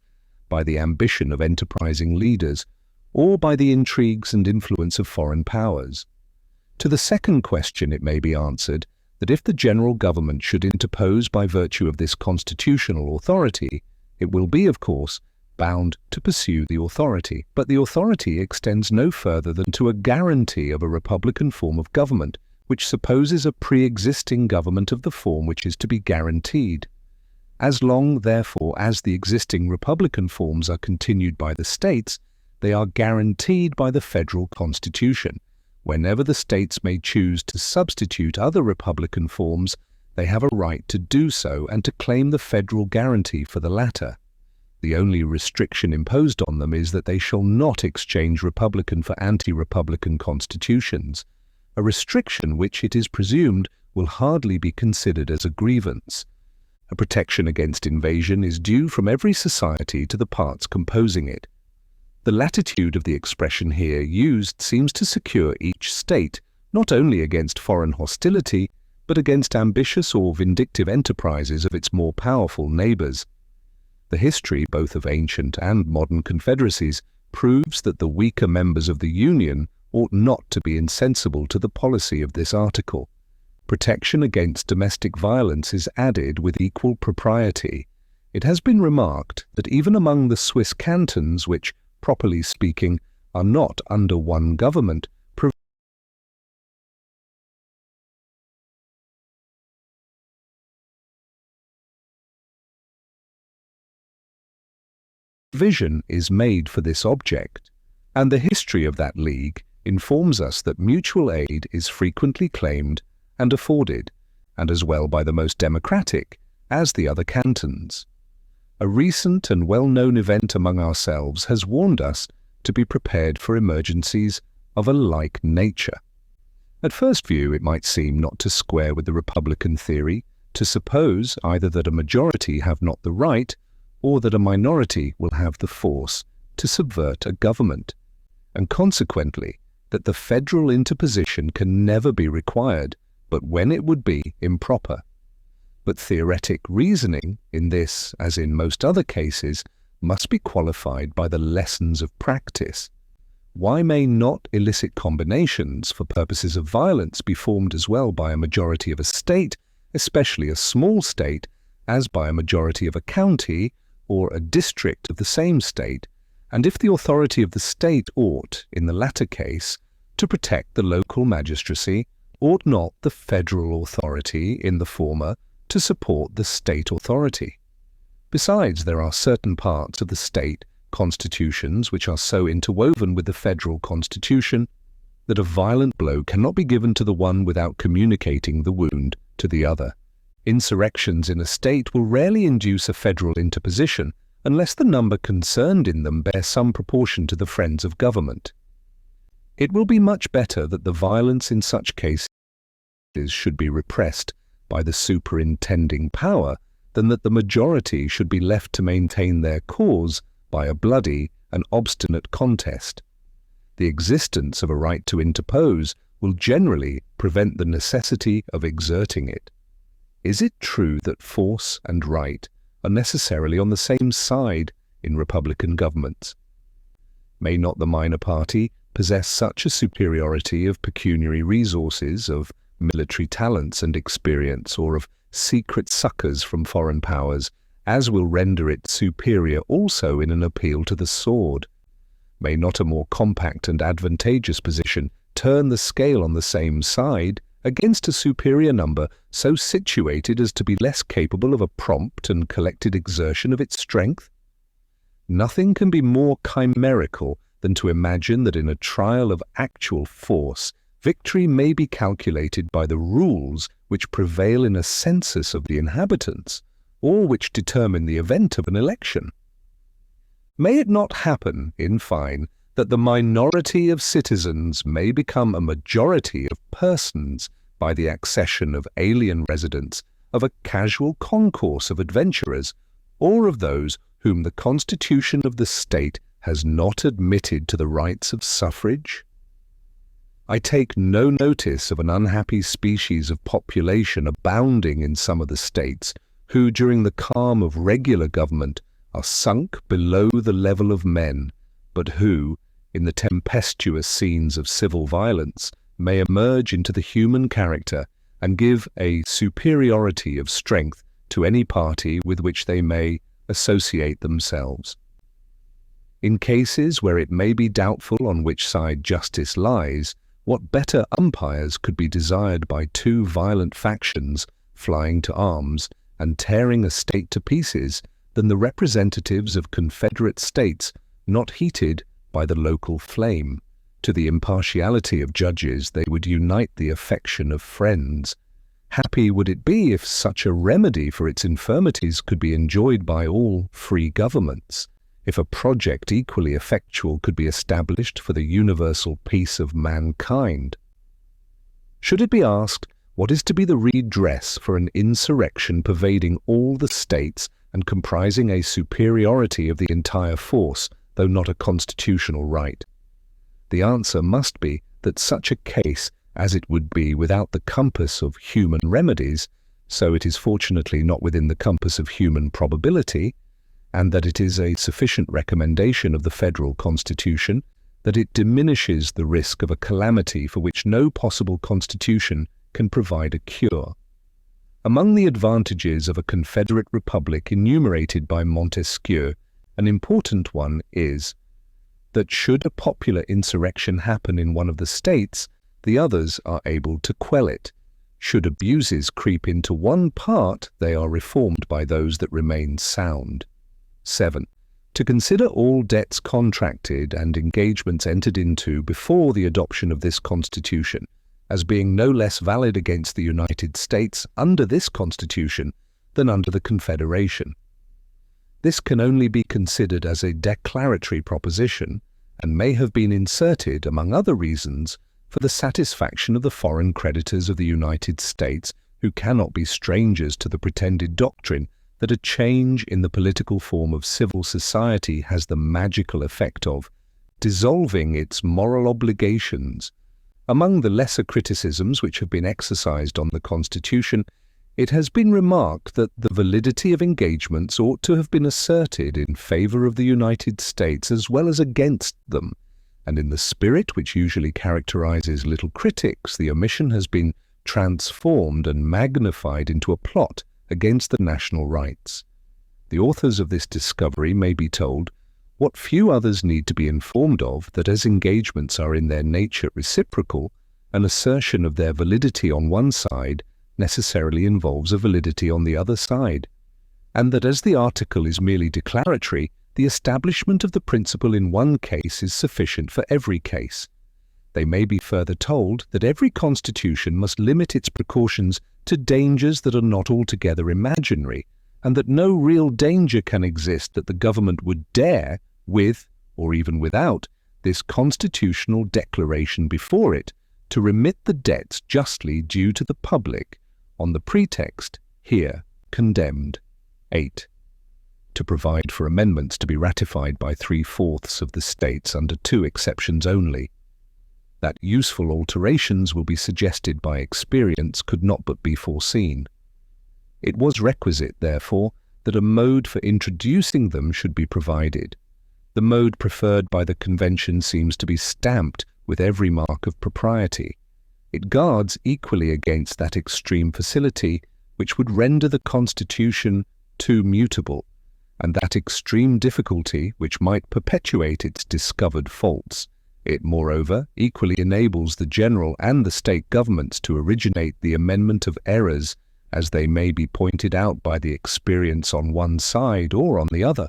by the ambition of enterprising leaders, or by the intrigues and influence of foreign powers? To the second question it may be answered that if the general government should interpose by virtue of this constitutional authority, it will be, of course, bound to pursue the authority. But the authority extends no further than to a guarantee of a republican form of government, which supposes a pre-existing government of the form which is to be guaranteed. As long, therefore, as the existing republican forms are continued by the states, they are guaranteed by the federal constitution. Whenever the states may choose to substitute other republican forms, they have a right to do so and to claim the federal guarantee for the latter. The only restriction imposed on them is that they shall not exchange republican for anti-republican constitutions, a restriction which it is presumed will hardly be considered as a grievance. A protection against invasion is due from every society to the parts composing it. The latitude of the expression here used seems to secure each state not only against foreign hostility, but against ambitious or vindictive enterprises of its more powerful neighbors. The history both of ancient and modern confederacies proves that the weaker members of the Union ought not to be insensible to the policy of this article. Protection against domestic violence is added with equal propriety. It has been remarked that even among the Swiss cantons, which, properly speaking, are not under one government, provision is made for this object, and the history of that league informs us that mutual aid is frequently claimed and afforded, and as well by the most democratic as the other cantons. A recent and well-known event among ourselves has warned us to be prepared for emergencies of a like nature. At first view, it might seem not to square with the republican theory to suppose either that a majority have not the right, or that a minority will have the force to subvert a government, and consequently that the federal interposition can never be required, but when it would be improper. But theoretic reasoning, in this as in most other cases, must be qualified by the lessons of practice. Why may not illicit combinations for purposes of violence be formed as well by a majority of a state, especially a small state, as by a majority of a county or a district of the same state? And if the authority of the state ought, in the latter case, to protect the local magistracy, ought not the federal authority in the former to support the state authority? Besides, there are certain parts of the state constitutions which are so interwoven with the federal constitution that a violent blow cannot be given to the one without communicating the wound to the other. Insurrections in a state will rarely induce a federal interposition unless the number concerned in them bear some proportion to the friends of government. It will be much better that the violence in such cases should be repressed by the superintending power than that the majority should be left to maintain their cause by a bloody and obstinate contest. The existence of a right to interpose will generally prevent the necessity of exerting it. Is it true that force and right are necessarily on the same side in republican governments? May not the minor party possess such a superiority of pecuniary resources, of military talents and experience, or of secret succors from foreign powers, as will render it superior also in an appeal to the sword? May not a more compact and advantageous position turn the scale on the same side against a superior number so situated as to be less capable of a prompt and collected exertion of its strength? Nothing can be more chimerical than to imagine that in a trial of actual force, victory may be calculated by the rules which prevail in a census of the inhabitants, or which determine the event of an election. May it not happen, in fine, that the minority of citizens may become a majority of persons by the accession of alien residents, of a casual concourse of adventurers, or of those whom the constitution of the state has not admitted to the rights of suffrage? I take no notice of an unhappy species of population abounding in some of the states, who during the calm of regular government are sunk below the level of men, but who, in the tempestuous scenes of civil violence, may emerge into the human character and give a superiority of strength to any party with which they may associate themselves. In cases where it may be doubtful on which side justice lies, what better umpires could be desired by two violent factions flying to arms and tearing a state to pieces than the representatives of confederate states not heated by the local flame? To the impartiality of judges they would unite the affection of friends. Happy would it be if such a remedy for its infirmities could be enjoyed by all free governments, if a project equally effectual could be established for the universal peace of mankind. Should it be asked, what is to be the redress for an insurrection pervading all the states and comprising a superiority of the entire force, though not a constitutional right? The answer must be that such a case, as it would be without the compass of human remedies, so it is fortunately not within the compass of human probability, and that it is a sufficient recommendation of the federal constitution, that it diminishes the risk of a calamity for which no possible constitution can provide a cure. Among the advantages of a confederate republic enumerated by Montesquieu, an important one is that should a popular insurrection happen in one of the states, the others are able to quell it. Should abuses creep into one part, they are reformed by those that remain sound. 7. To consider all debts contracted and engagements entered into before the adoption of this Constitution as being no less valid against the United States under this Constitution than under the Confederation. This can only be considered as a declaratory proposition, and may have been inserted, among other reasons, for the satisfaction of the foreign creditors of the United States, who cannot be strangers to the pretended doctrine that a change in the political form of civil society has the magical effect of dissolving its moral obligations. Among the lesser criticisms which have been exercised on the Constitution, it has been remarked that the validity of engagements ought to have been asserted in favor of the United States as well as against them, and in the spirit which usually characterizes little critics, the omission has been transformed and magnified into a plot against the national rights. The authors of this discovery may be told what few others need to be informed of, that as engagements are in their nature reciprocal, an assertion of their validity on one side necessarily involves a validity on the other side, and that as the article is merely declaratory, the establishment of the principle in one case is sufficient for every case. They may be further told that every constitution must limit its precautions to dangers that are not altogether imaginary, and that no real danger can exist that the government would dare, with or even without this constitutional declaration before it, to remit the debts justly due to the public on the pretext here condemned. 8. To provide for amendments to be ratified by 3/4 of the states under 2 exceptions only. That useful alterations will be suggested by experience could not but be foreseen. It was requisite, therefore, that a mode for introducing them should be provided. The mode preferred by the Convention seems to be stamped with every mark of propriety. It guards equally against that extreme facility which would render the Constitution too mutable, and that extreme difficulty which might perpetuate its discovered faults. It, moreover, equally enables the general and the state governments to originate the amendment of errors as they may be pointed out by the experience on one side or on the other.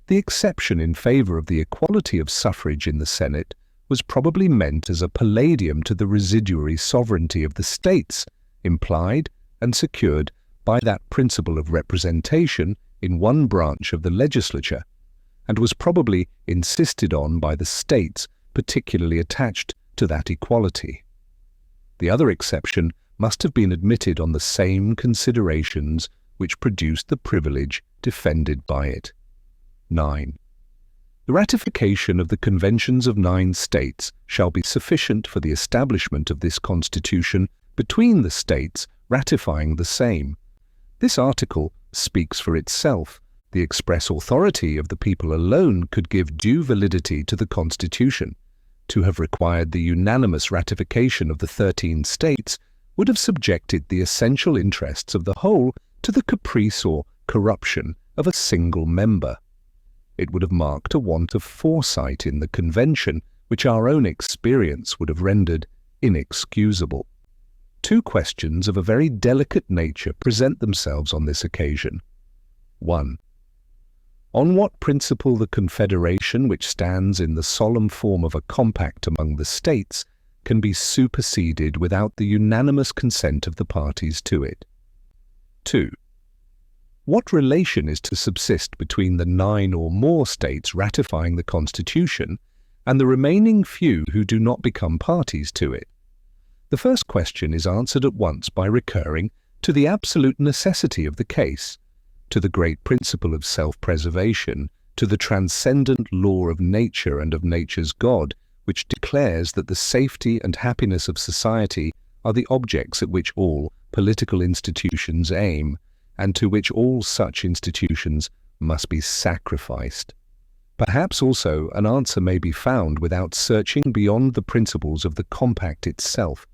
The exception in favor of the equality of suffrage in the Senate was probably meant as a palladium to the residuary sovereignty of the states, implied and secured by that principle of representation in one branch of the legislature, and was probably insisted on by the states particularly attached to that equality. The other exception must have been admitted on the same considerations which produced the privilege defended by it. 9. The ratification of the conventions of 9 states shall be sufficient for the establishment of this Constitution between the states ratifying the same. This article speaks for itself. The express authority of the people alone could give due validity to the Constitution. To have required the unanimous ratification of the 13 states would have subjected the essential interests of the whole to the caprice or corruption of a single member. It would have marked a want of foresight in the Convention, which our own experience would have rendered inexcusable. 2 questions of a very delicate nature present themselves on this occasion. 1. On what principle the Confederation, which stands in the solemn form of a compact among the states, can be superseded without the unanimous consent of the parties to it? 2. What relation is to subsist between the 9 or more states ratifying the Constitution and the remaining few who do not become parties to it? The first question is answered at once by recurring to the absolute necessity of the case, to the great principle of self-preservation, to the transcendent law of nature and of nature's God, which declares that the safety and happiness of society are the objects at which all political institutions aim, and to which all such institutions must be sacrificed. Perhaps also an answer may be found without searching beyond the principles of the compact itself.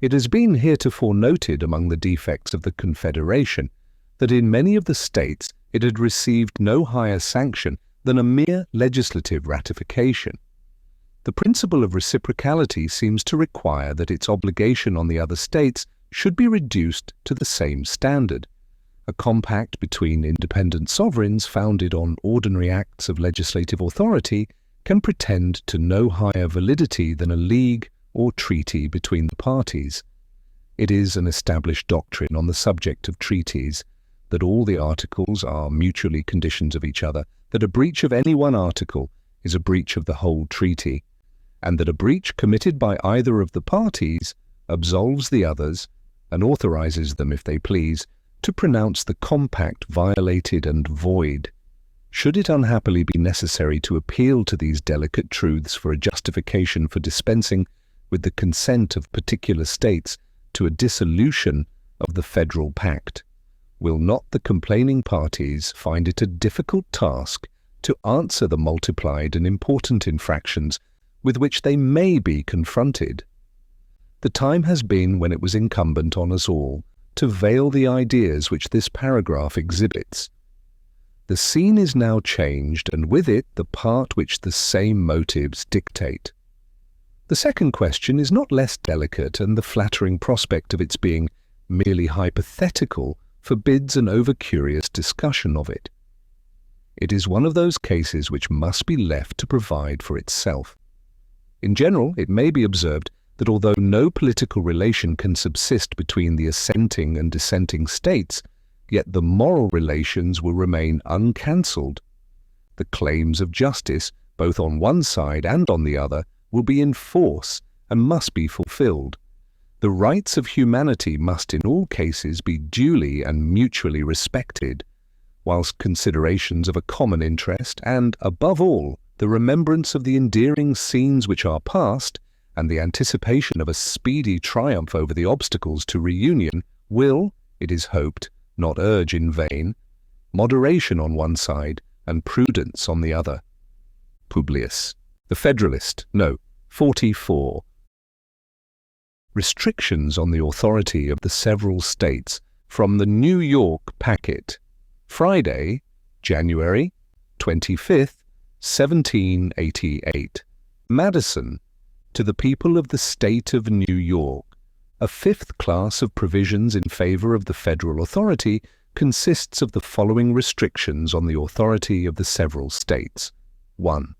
It has been heretofore noted among the defects of the Confederation that in many of the states it had received no higher sanction than a mere legislative ratification. The principle of reciprocality seems to require that its obligation on the other states should be reduced to the same standard. A compact between independent sovereigns founded on ordinary acts of legislative authority can pretend to no higher validity than a league or treaty between the parties. It is an established doctrine on the subject of treaties that all the articles are mutually conditions of each other, that a breach of any one article is a breach of the whole treaty, and that a breach committed by either of the parties absolves the others and authorizes them, if they please, to pronounce the compact violated and void. Should it unhappily be necessary to appeal to these delicate truths for a justification for dispensing with the consent of particular states to a dissolution of the Federal Pact, will not the complaining parties find it a difficult task to answer the multiplied and important infractions with which they may be confronted? The time has been when it was incumbent on us all to veil the ideas which this paragraph exhibits. The scene is now changed, and with it the part which the same motives dictate. The second question is not less delicate, and the flattering prospect of its being merely hypothetical forbids an over-curious discussion of it. It is one of those cases which must be left to provide for itself. In general, it may be observed that although no political relation can subsist between the assenting and dissenting states, yet the moral relations will remain uncancelled. The claims of justice, both on one side and on the other, will be in force and must be fulfilled. The rights of humanity must in all cases be duly and mutually respected, whilst considerations of a common interest and, above all, the remembrance of the endearing scenes which are past, and the anticipation of a speedy triumph over the obstacles to reunion will, it is hoped, not urge in vain, moderation on one side and prudence on the other. Publius. The Federalist, No. 44. Restrictions on the authority of the several states from the New York Packet, Friday, January 25th, 1788. Madison, to the people of the state of New York. A fifth class of provisions in favor of the federal authority consists of the following restrictions on the authority of the several states. 1.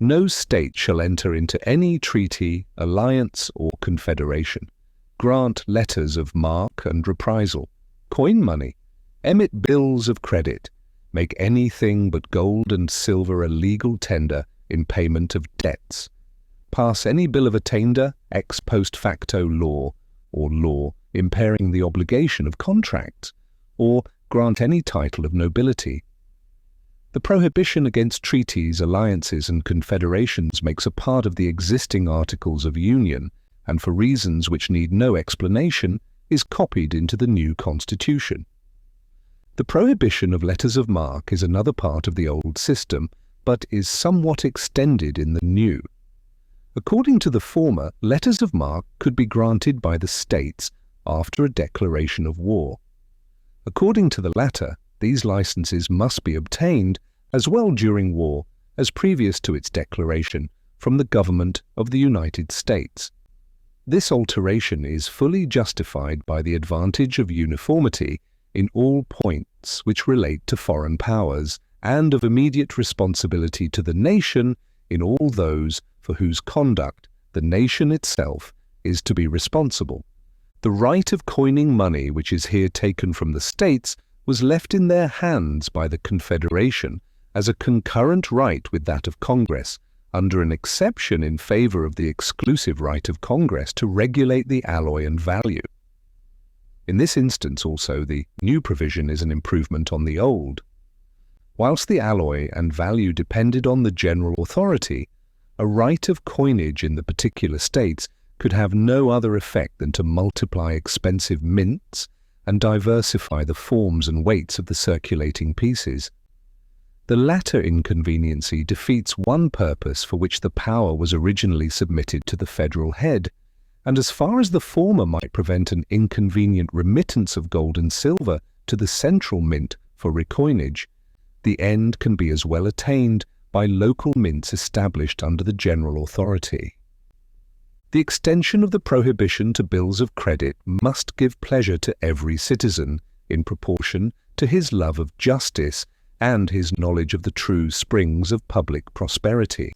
No state shall enter into any treaty, alliance, or confederation, grant letters of marque and reprisal, coin money, emit bills of credit, make anything but gold and silver a legal tender in payment of debts, pass any bill of attainder ex post facto law, or law impairing the obligation of contracts, or grant any title of nobility. The prohibition against treaties, alliances, and confederations makes a part of the existing Articles of Union, and for reasons which need no explanation, is copied into the new Constitution. The prohibition of letters of marque is another part of the old system, but is somewhat extended in the new. According to the former, letters of marque could be granted by the states after a declaration of war. According to the latter, these licenses must be obtained, as well during war as previous to its declaration, from the government of the United States. This alteration is fully justified by the advantage of uniformity in all points which relate to foreign powers, and of immediate responsibility to the nation in all those for whose conduct the nation itself is to be responsible. The right of coining money, which is here taken from the states, was left in their hands by the Confederation as a concurrent right with that of Congress, under an exception in favor of the exclusive right of Congress to regulate the alloy and value. In this instance also, the new provision is an improvement on the old. Whilst the alloy and value depended on the general authority, a right of coinage in the particular states could have no other effect than to multiply expensive mints and diversify the forms and weights of the circulating pieces. The latter inconveniency defeats one purpose for which the power was originally submitted to the federal head, and as far as the former might prevent an inconvenient remittance of gold and silver to the central mint for recoinage, the end can be as well attained by local mints established under the general authority. The extension of the prohibition to bills of credit must give pleasure to every citizen in proportion to his love of justice and his knowledge of the true springs of public prosperity.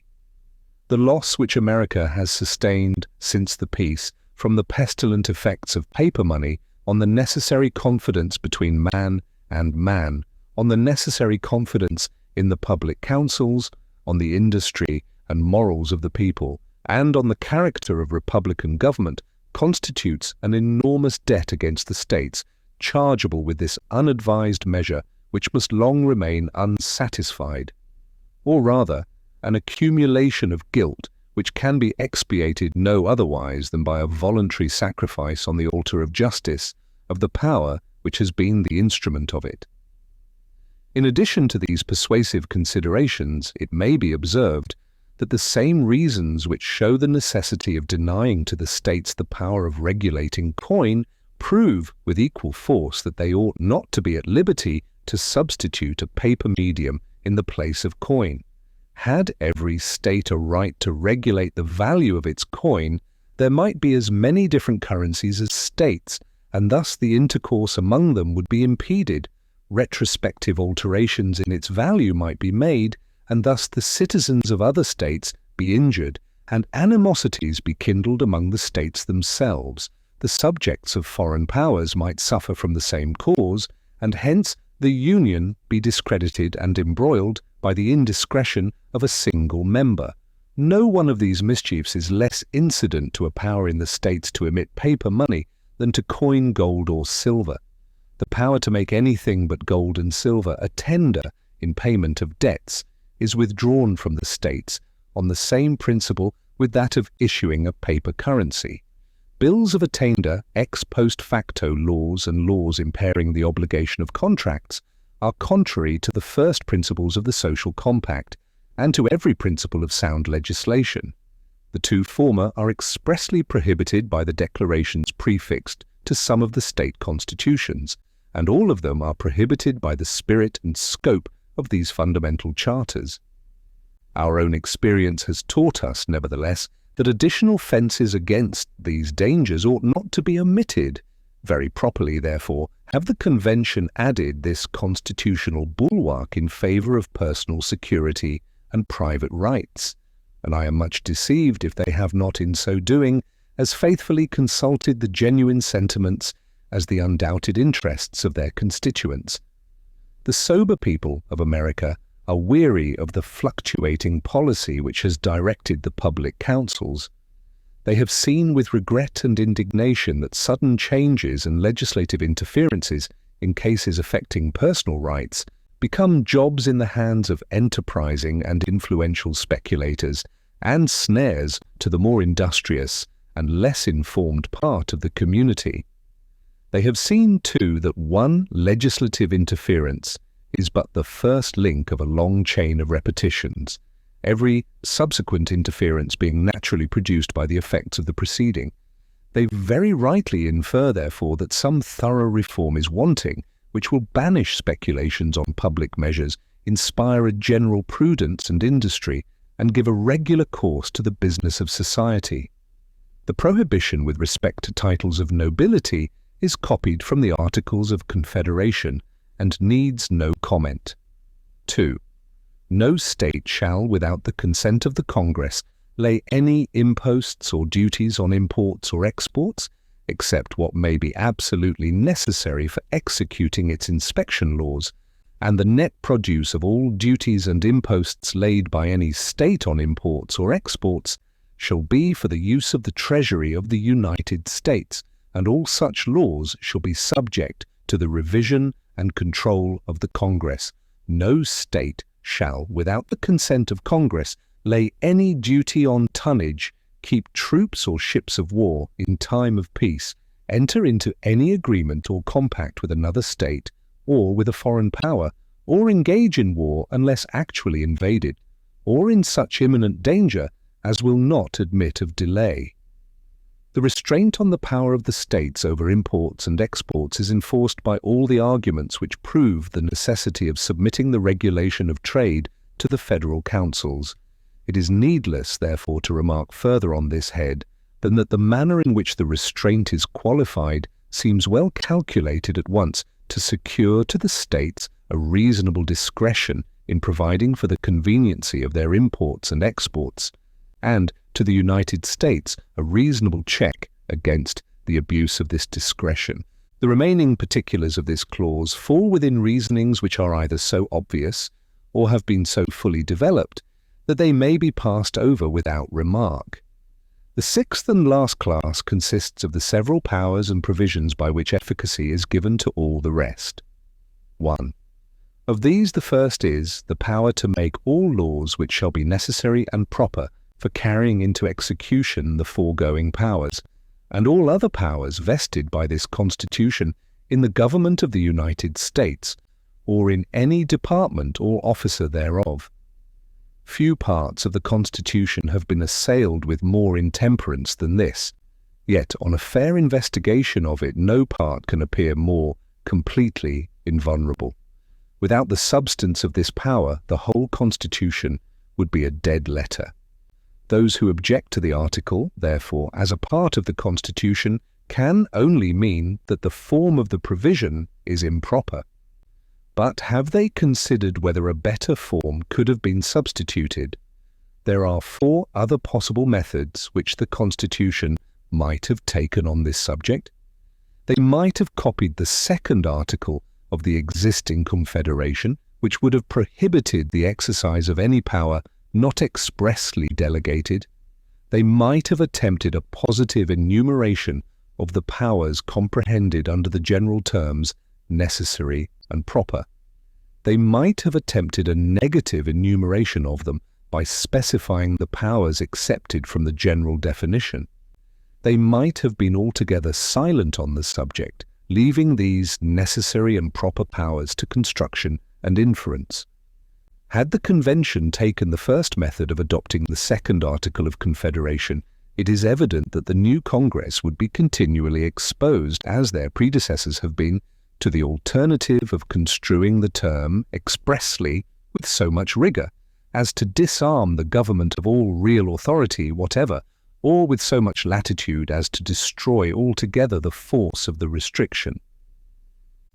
The loss which America has sustained since the peace from the pestilent effects of paper money on the necessary confidence between man and man, on the necessary confidence in the public councils, on the industry and morals of the people, and on the character of republican government, constitutes an enormous debt against the states, chargeable with this unadvised measure which must long remain unsatisfied, or rather, an accumulation of guilt which can be expiated no otherwise than by a voluntary sacrifice on the altar of justice of the power which has been the instrument of it. In addition to these persuasive considerations, it may be observed that the same reasons which show the necessity of denying to the states the power of regulating coin prove with equal force that they ought not to be at liberty to substitute a paper medium in the place of coin. Had every state a right to regulate the value of its coin, there might be as many different currencies as states, and thus the intercourse among them would be impeded. Retrospective alterations in its value might be made, and thus the citizens of other states be injured, and animosities be kindled among the states themselves. The subjects of foreign powers might suffer from the same cause, and hence the union be discredited and embroiled by the indiscretion of a single member. No one of these mischiefs is less incident to a power in the states to emit paper money than to coin gold or silver. The power to make anything but gold and silver a tender in payment of debts is withdrawn from the states on the same principle with that of issuing a paper currency. Bills of attainder, ex post facto laws and laws impairing the obligation of contracts are contrary to the first principles of the social compact and to every principle of sound legislation. The two former are expressly prohibited by the declarations prefixed to some of the state constitutions, and all of them are prohibited by the spirit and scope of these fundamental charters. Our own experience has taught us, nevertheless, that additional fences against these dangers ought not to be omitted. Very properly, therefore, have the Convention added this constitutional bulwark in favour of personal security and private rights, and I am much deceived if they have not in so doing as faithfully consulted the genuine sentiments as the undoubted interests of their constituents. The sober people of America are weary of the fluctuating policy which has directed the public councils. They have seen with regret and indignation that sudden changes and legislative interferences in cases affecting personal rights become jobs in the hands of enterprising and influential speculators and snares to the more industrious and less informed part of the community. They have seen, too, that one legislative interference is but the first link of a long chain of repetitions, every subsequent interference being naturally produced by the effects of the preceding. They very rightly infer, therefore, that some thorough reform is wanting, which will banish speculations on public measures, inspire a general prudence and industry, and give a regular course to the business of society. The prohibition with respect to titles of nobility is copied from the Articles of Confederation and needs no comment. 2. No state shall, without the consent of the Congress, lay any imposts or duties on imports or exports, except what may be absolutely necessary for executing its inspection laws, and the net produce of all duties and imposts laid by any state on imports or exports shall be for the use of the Treasury of the United States, and all such laws shall be subject to the revision and control of the Congress. No state shall, without the consent of Congress, lay any duty on tonnage, keep troops or ships of war in time of peace, enter into any agreement or compact with another state, or with a foreign power, or engage in war unless actually invaded, or in such imminent danger as will not admit of delay. The restraint on the power of the states over imports and exports is enforced by all the arguments which prove the necessity of submitting the regulation of trade to the federal councils. It is needless, therefore, to remark further on this head than that the manner in which the restraint is qualified seems well calculated at once to secure to the states a reasonable discretion in providing for the conveniency of their imports and exports, and to the United States a reasonable check against the abuse of this discretion. The remaining particulars of this clause fall within reasonings which are either so obvious or have been so fully developed that they may be passed over without remark. The sixth and last class consists of the several powers and provisions by which efficacy is given to all the rest. 1. Of these the first is the power to make all laws which shall be necessary and proper for carrying into execution the foregoing powers, and all other powers vested by this Constitution in the government of the United States, or in any department or officer thereof. Few parts of the Constitution have been assailed with more intemperance than this, yet on a fair investigation of it no part can appear more completely invulnerable. Without the substance of this power, the whole Constitution would be a dead letter. Those who object to the article, therefore, as a part of the Constitution, can only mean that the form of the provision is improper. But have they considered whether a better form could have been substituted? There are 4 other possible methods which the Constitution might have taken on this subject. They might have copied the second article of the existing Confederation, which would have prohibited the exercise of any power not expressly delegated. They might have attempted a positive enumeration of the powers comprehended under the general terms necessary and proper. They might have attempted a negative enumeration of them by specifying the powers accepted from the general definition. They might have been altogether silent on the subject, leaving these necessary and proper powers to construction and inference. Had the Convention taken the first method of adopting the second Article of Confederation, it is evident that the new Congress would be continually exposed, as their predecessors have been, to the alternative of construing the term expressly with so much rigour as to disarm the government of all real authority whatever, or with so much latitude as to destroy altogether the force of the restriction.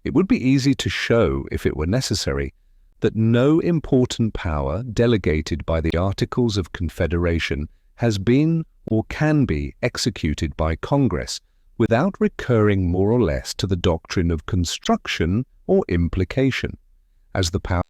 It would be easy to show, if it were necessary, that no important power delegated by the Articles of Confederation has been or can be executed by Congress without recurring more or less to the doctrine of construction or implication, as the powers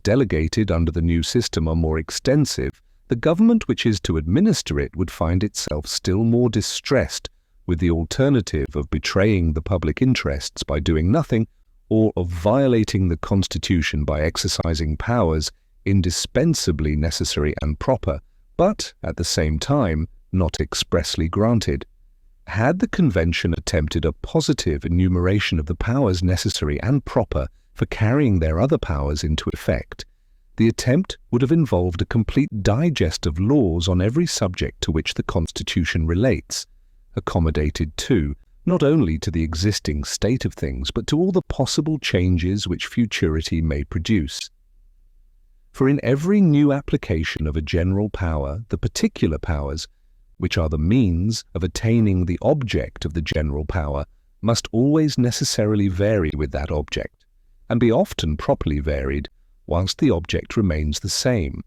delegated under the new system are more extensive, the government which is to administer it would find itself still more distressed with the alternative of betraying the public interests by doing nothing, or of violating the Constitution by exercising powers indispensably necessary and proper, but, at the same time, not expressly granted. Had the Convention attempted a positive enumeration of the powers necessary and proper for carrying their other powers into effect, the attempt would have involved a complete digest of laws on every subject to which the Constitution relates, accommodated too, not only to the existing state of things, but to all the possible changes which futurity may produce. For in every new application of a general power, the particular powers, which are the means of attaining the object of the general power, must always necessarily vary with that object, and be often properly varied, whilst the object remains the same.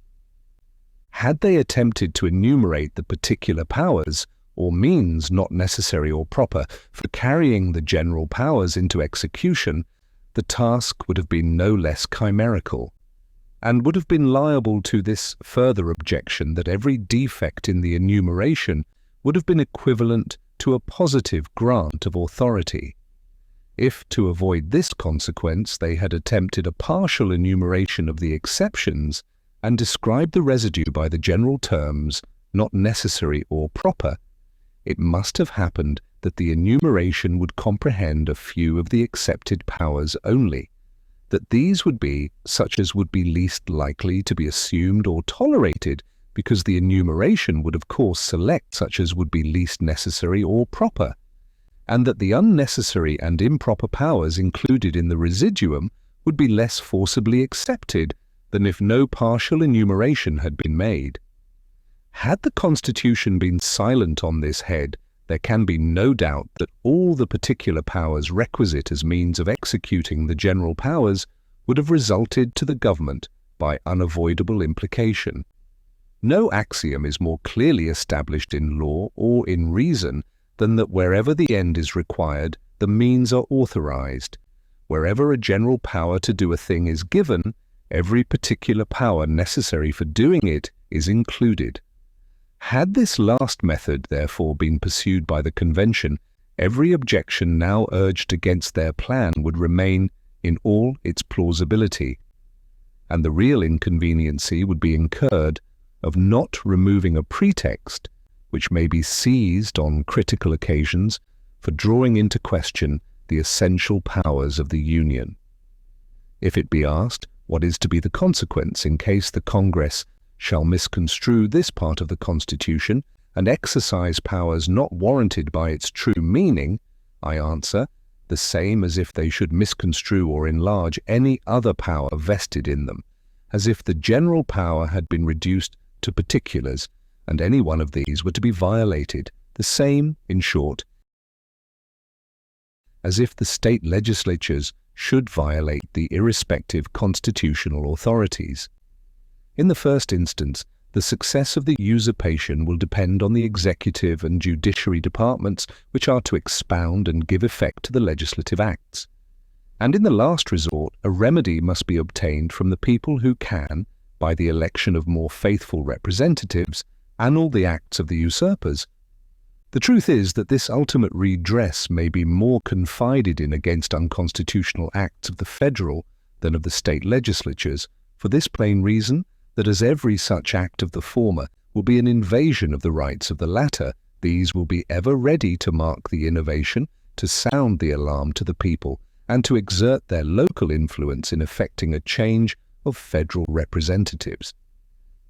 Had they attempted to enumerate the particular powers, or means not necessary or proper for carrying the general powers into execution, the task would have been no less chimerical, and would have been liable to this further objection that every defect in the enumeration would have been equivalent to a positive grant of authority. If, to avoid this consequence, they had attempted a partial enumeration of the exceptions, and described the residue by the general terms not necessary or proper, it must have happened that the enumeration would comprehend a few of the accepted powers only, that these would be such as would be least likely to be assumed or tolerated, because the enumeration would of course select such as would be least necessary or proper, and that the unnecessary and improper powers included in the residuum would be less forcibly accepted than if no partial enumeration had been made. Had the Constitution been silent on this head, there can be no doubt that all the particular powers requisite as means of executing the general powers would have resulted to the government by unavoidable implication. No axiom is more clearly established in law or in reason than that wherever the end is required, the means are authorized. Wherever a general power to do a thing is given, every particular power necessary for doing it is included. Had this last method, therefore, been pursued by the Convention, every objection now urged against their plan would remain in all its plausibility, and the real inconveniency would be incurred of not removing a pretext which may be seized on critical occasions for drawing into question the essential powers of the Union. If it be asked, what is to be the consequence in case the Congress shall misconstrue this part of the Constitution and exercise powers not warranted by its true meaning, I answer, the same as if they should misconstrue or enlarge any other power vested in them, as if the general power had been reduced to particulars, and any one of these were to be violated, the same, in short, as if the state legislatures should violate the irrespective constitutional authorities. In the first instance, the success of the usurpation will depend on the executive and judiciary departments, which are to expound and give effect to the legislative acts. And in the last resort, a remedy must be obtained from the people who can, by the election of more faithful representatives, annul the acts of the usurpers. The truth is that this ultimate redress may be more confided in against unconstitutional acts of the federal than of the state legislatures, for this plain reason that as every such act of the former will be an invasion of the rights of the latter, these will be ever ready to mark the innovation, to sound the alarm to the people, and to exert their local influence in effecting a change of federal representatives.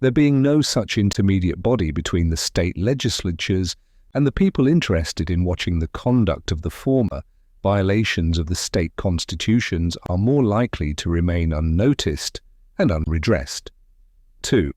There being no such intermediate body between the state legislatures and the people interested in watching the conduct of the former, violations of the state constitutions are more likely to remain unnoticed and unredressed. 2.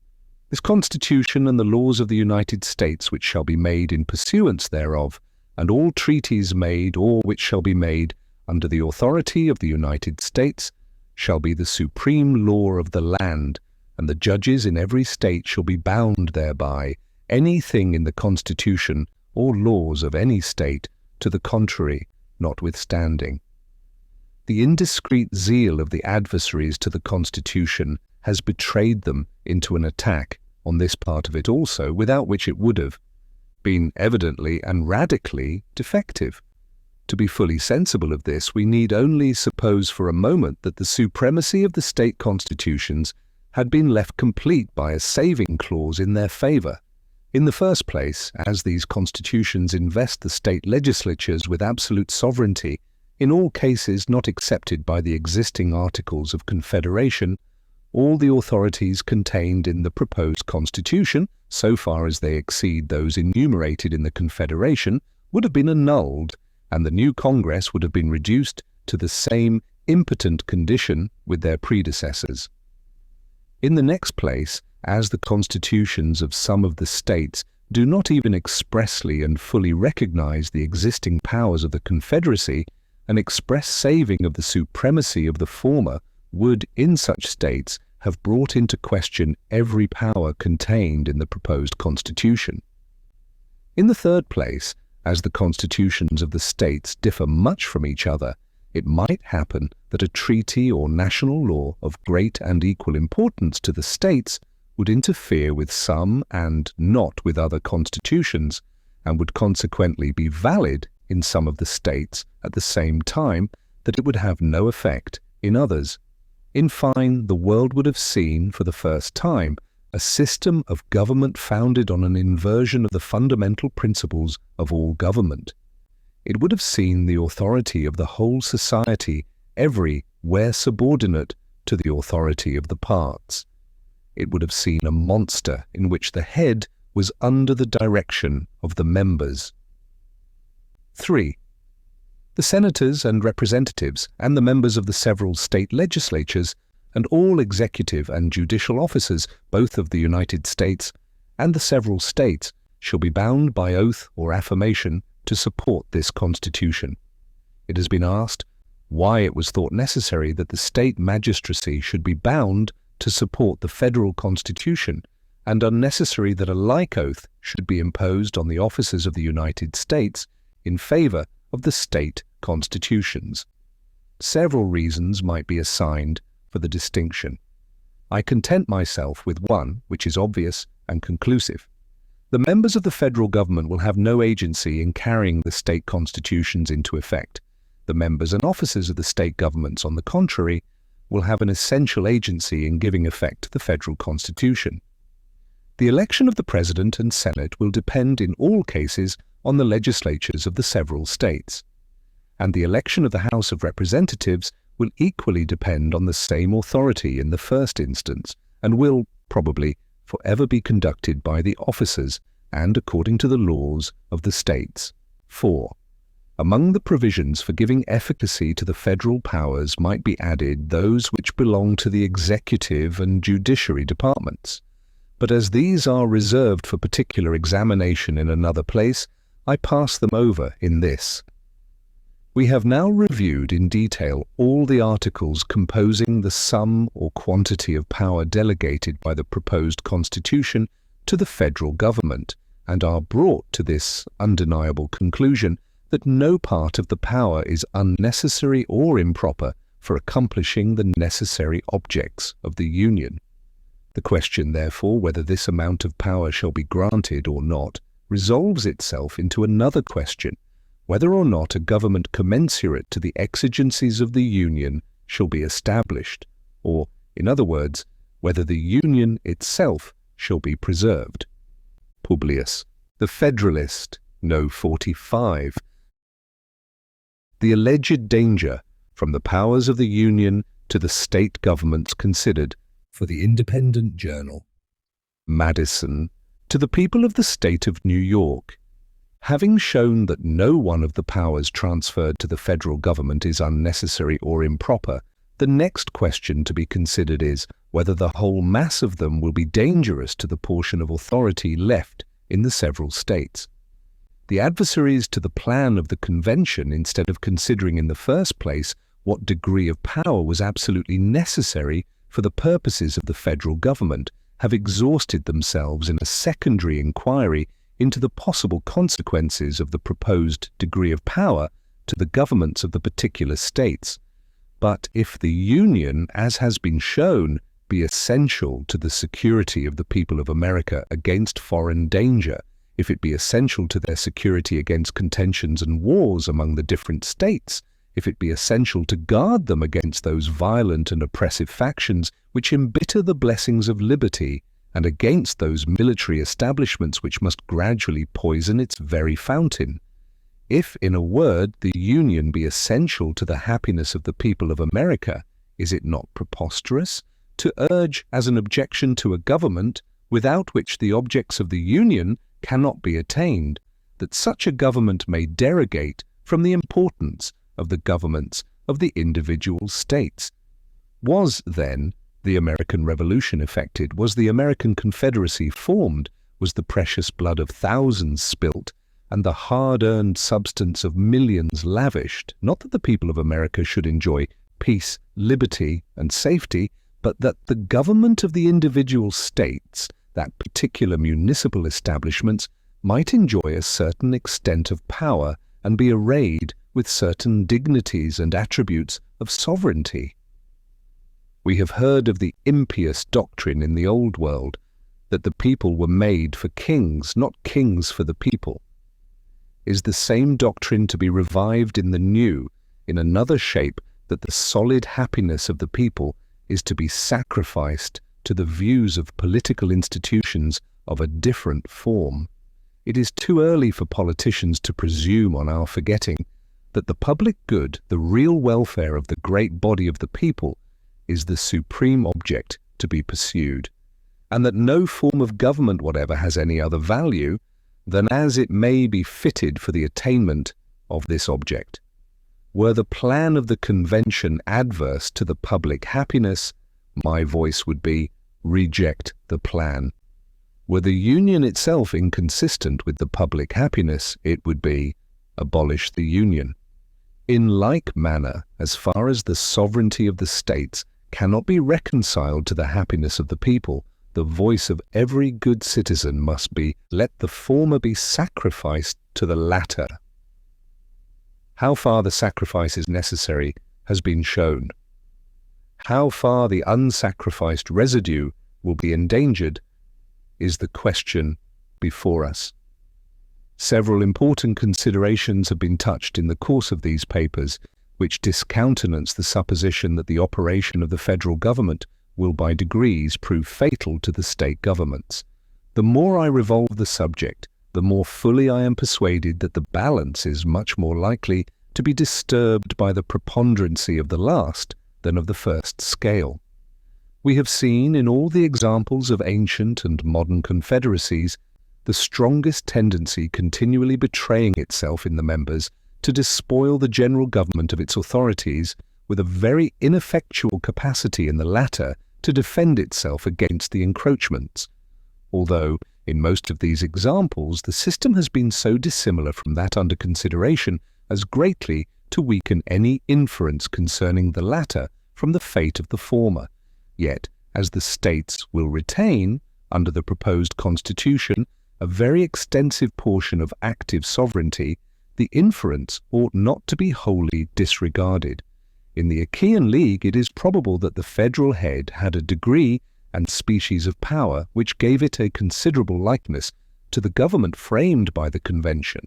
This Constitution and the laws of the United States which shall be made in pursuance thereof, and all treaties made or which shall be made under the authority of the United States, shall be the supreme law of the land, and the judges in every state shall be bound thereby, anything in the Constitution or laws of any state to the contrary notwithstanding. The indiscreet zeal of the adversaries to the Constitution has betrayed them into an attack on this part of it also, without which it would have been evidently and radically defective. To be fully sensible of this, we need only suppose for a moment that the supremacy of the state constitutions had been left complete by a saving clause in their favour. In the first place, as these constitutions invest the state legislatures with absolute sovereignty in all cases not excepted by the existing Articles of Confederation, all the authorities contained in the proposed Constitution, so far as they exceed those enumerated in the Confederation, would have been annulled, and the new Congress would have been reduced to the same impotent condition with their predecessors. In the next place, as the constitutions of some of the states do not even expressly and fully recognize the existing powers of the Confederacy, an express saving of the supremacy of the former would, in such states, have brought into question every power contained in the proposed Constitution. In the third place, as the constitutions of the states differ much from each other, it might happen that a treaty or national law of great and equal importance to the states would interfere with some and not with other constitutions, and would consequently be valid in some of the states at the same time that it would have no effect in others. In fine, the world would have seen, for the first time, a system of government founded on an inversion of the fundamental principles of all government. It would have seen the authority of the whole society everywhere subordinate to the authority of the parts. It would have seen a monster in which the head was under the direction of the members. 3. The senators and representatives and the members of the several state legislatures and all executive and judicial officers, both of the United States and the several states, shall be bound by oath or affirmation to support this Constitution. It has been asked why it was thought necessary that the state magistracy should be bound to support the federal Constitution, and unnecessary that a like oath should be imposed on the officers of the United States in favor of the state constitutions. Several reasons might be assigned for the distinction. I content myself with one, which is obvious and conclusive. The members of the federal government will have no agency in carrying the state constitutions into effect. The members and officers of the state governments, on the contrary, will have an essential agency in giving effect to the federal constitution. The election of the President and Senate will depend in all cases on the legislatures of the several states, and the election of the House of Representatives will equally depend on the same authority in the first instance, and will, probably, forever be conducted by the officers and according to the laws of the states. 4. Among the provisions for giving efficacy to the federal powers might be added those which belong to the executive and judiciary departments. But as these are reserved for particular examination in another place, I pass them over in this. We have now reviewed in detail all the articles composing the sum or quantity of power delegated by the proposed Constitution to the federal government, and are brought to this undeniable conclusion that no part of the power is unnecessary or improper for accomplishing the necessary objects of the Union. The question, therefore, whether this amount of power shall be granted or not, resolves itself into another question, whether or not a government commensurate to the exigencies of the Union shall be established, or, in other words, whether the Union itself shall be preserved. Publius, the Federalist, No. 45. The alleged danger from the powers of the Union to the state governments considered, for the Independent Journal. Madison, to the people of the state of New York. Having shown that no one of the powers transferred to the federal government is unnecessary or improper, the next question to be considered is whether the whole mass of them will be dangerous to the portion of authority left in the several states. The adversaries to the plan of the convention, instead of considering in the first place what degree of power was absolutely necessary for the purposes of the federal government, have exhausted themselves in a secondary inquiry into the possible consequences of the proposed degree of power to the governments of the particular states. But if the Union, as has been shown, be essential to the security of the people of America against foreign danger, if it be essential to their security against contentions and wars among the different states, if it be essential to guard them against those violent and oppressive factions which embitter the blessings of liberty, and against those military establishments which must gradually poison its very fountain. If, in a word, the Union be essential to the happiness of the people of America, is it not preposterous to urge as an objection to a government, without which the objects of the Union cannot be attained, that such a government may derogate from the importance of the governments of the individual states? Was, then, the American Revolution effected? Was the American Confederacy formed? Was the precious blood of thousands spilt, and the hard-earned substance of millions lavished, not that the people of America should enjoy peace, liberty, and safety, but that the government of the individual states, that particular municipal establishments, might enjoy a certain extent of power and be arrayed with certain dignities and attributes of sovereignty? We have heard of the impious doctrine in the Old World that the people were made for kings, not kings for the people. Is the same doctrine to be revived in the New, in another shape, that the solid happiness of the people is to be sacrificed to the views of political institutions of a different form? It is too early for politicians to presume on our forgetting that the public good, the real welfare of the great body of the people, is the supreme object to be pursued, and that no form of government whatever has any other value than as it may be fitted for the attainment of this object. Were the plan of the convention adverse to the public happiness, my voice would be, reject the plan. Were the Union itself inconsistent with the public happiness, it would be, abolish the Union. In like manner, as far as the sovereignty of the states cannot be reconciled to the happiness of the people, the voice of every good citizen must be, let the former be sacrificed to the latter. How far the sacrifice is necessary has been shown. How far the unsacrificed residue will be endangered is the question before us. Several important considerations have been touched in the course of these papers, which discountenance the supposition that the operation of the federal government will by degrees prove fatal to the state governments. The more I revolve the subject, the more fully I am persuaded that the balance is much more likely to be disturbed by the preponderancy of the last than of the first scale. We have seen in all the examples of ancient and modern confederacies the strongest tendency continually betraying itself in the members to despoil the general government of its authorities, with a very ineffectual capacity in the latter to defend itself against the encroachments. Although, in most of these examples, the system has been so dissimilar from that under consideration as greatly to weaken any inference concerning the latter from the fate of the former. Yet, as the states will retain, under the proposed constitution, a very extensive portion of active sovereignty, the inference ought not to be wholly disregarded. In the Achaean League, it is probable that the federal head had a degree and species of power which gave it a considerable likeness to the government framed by the convention.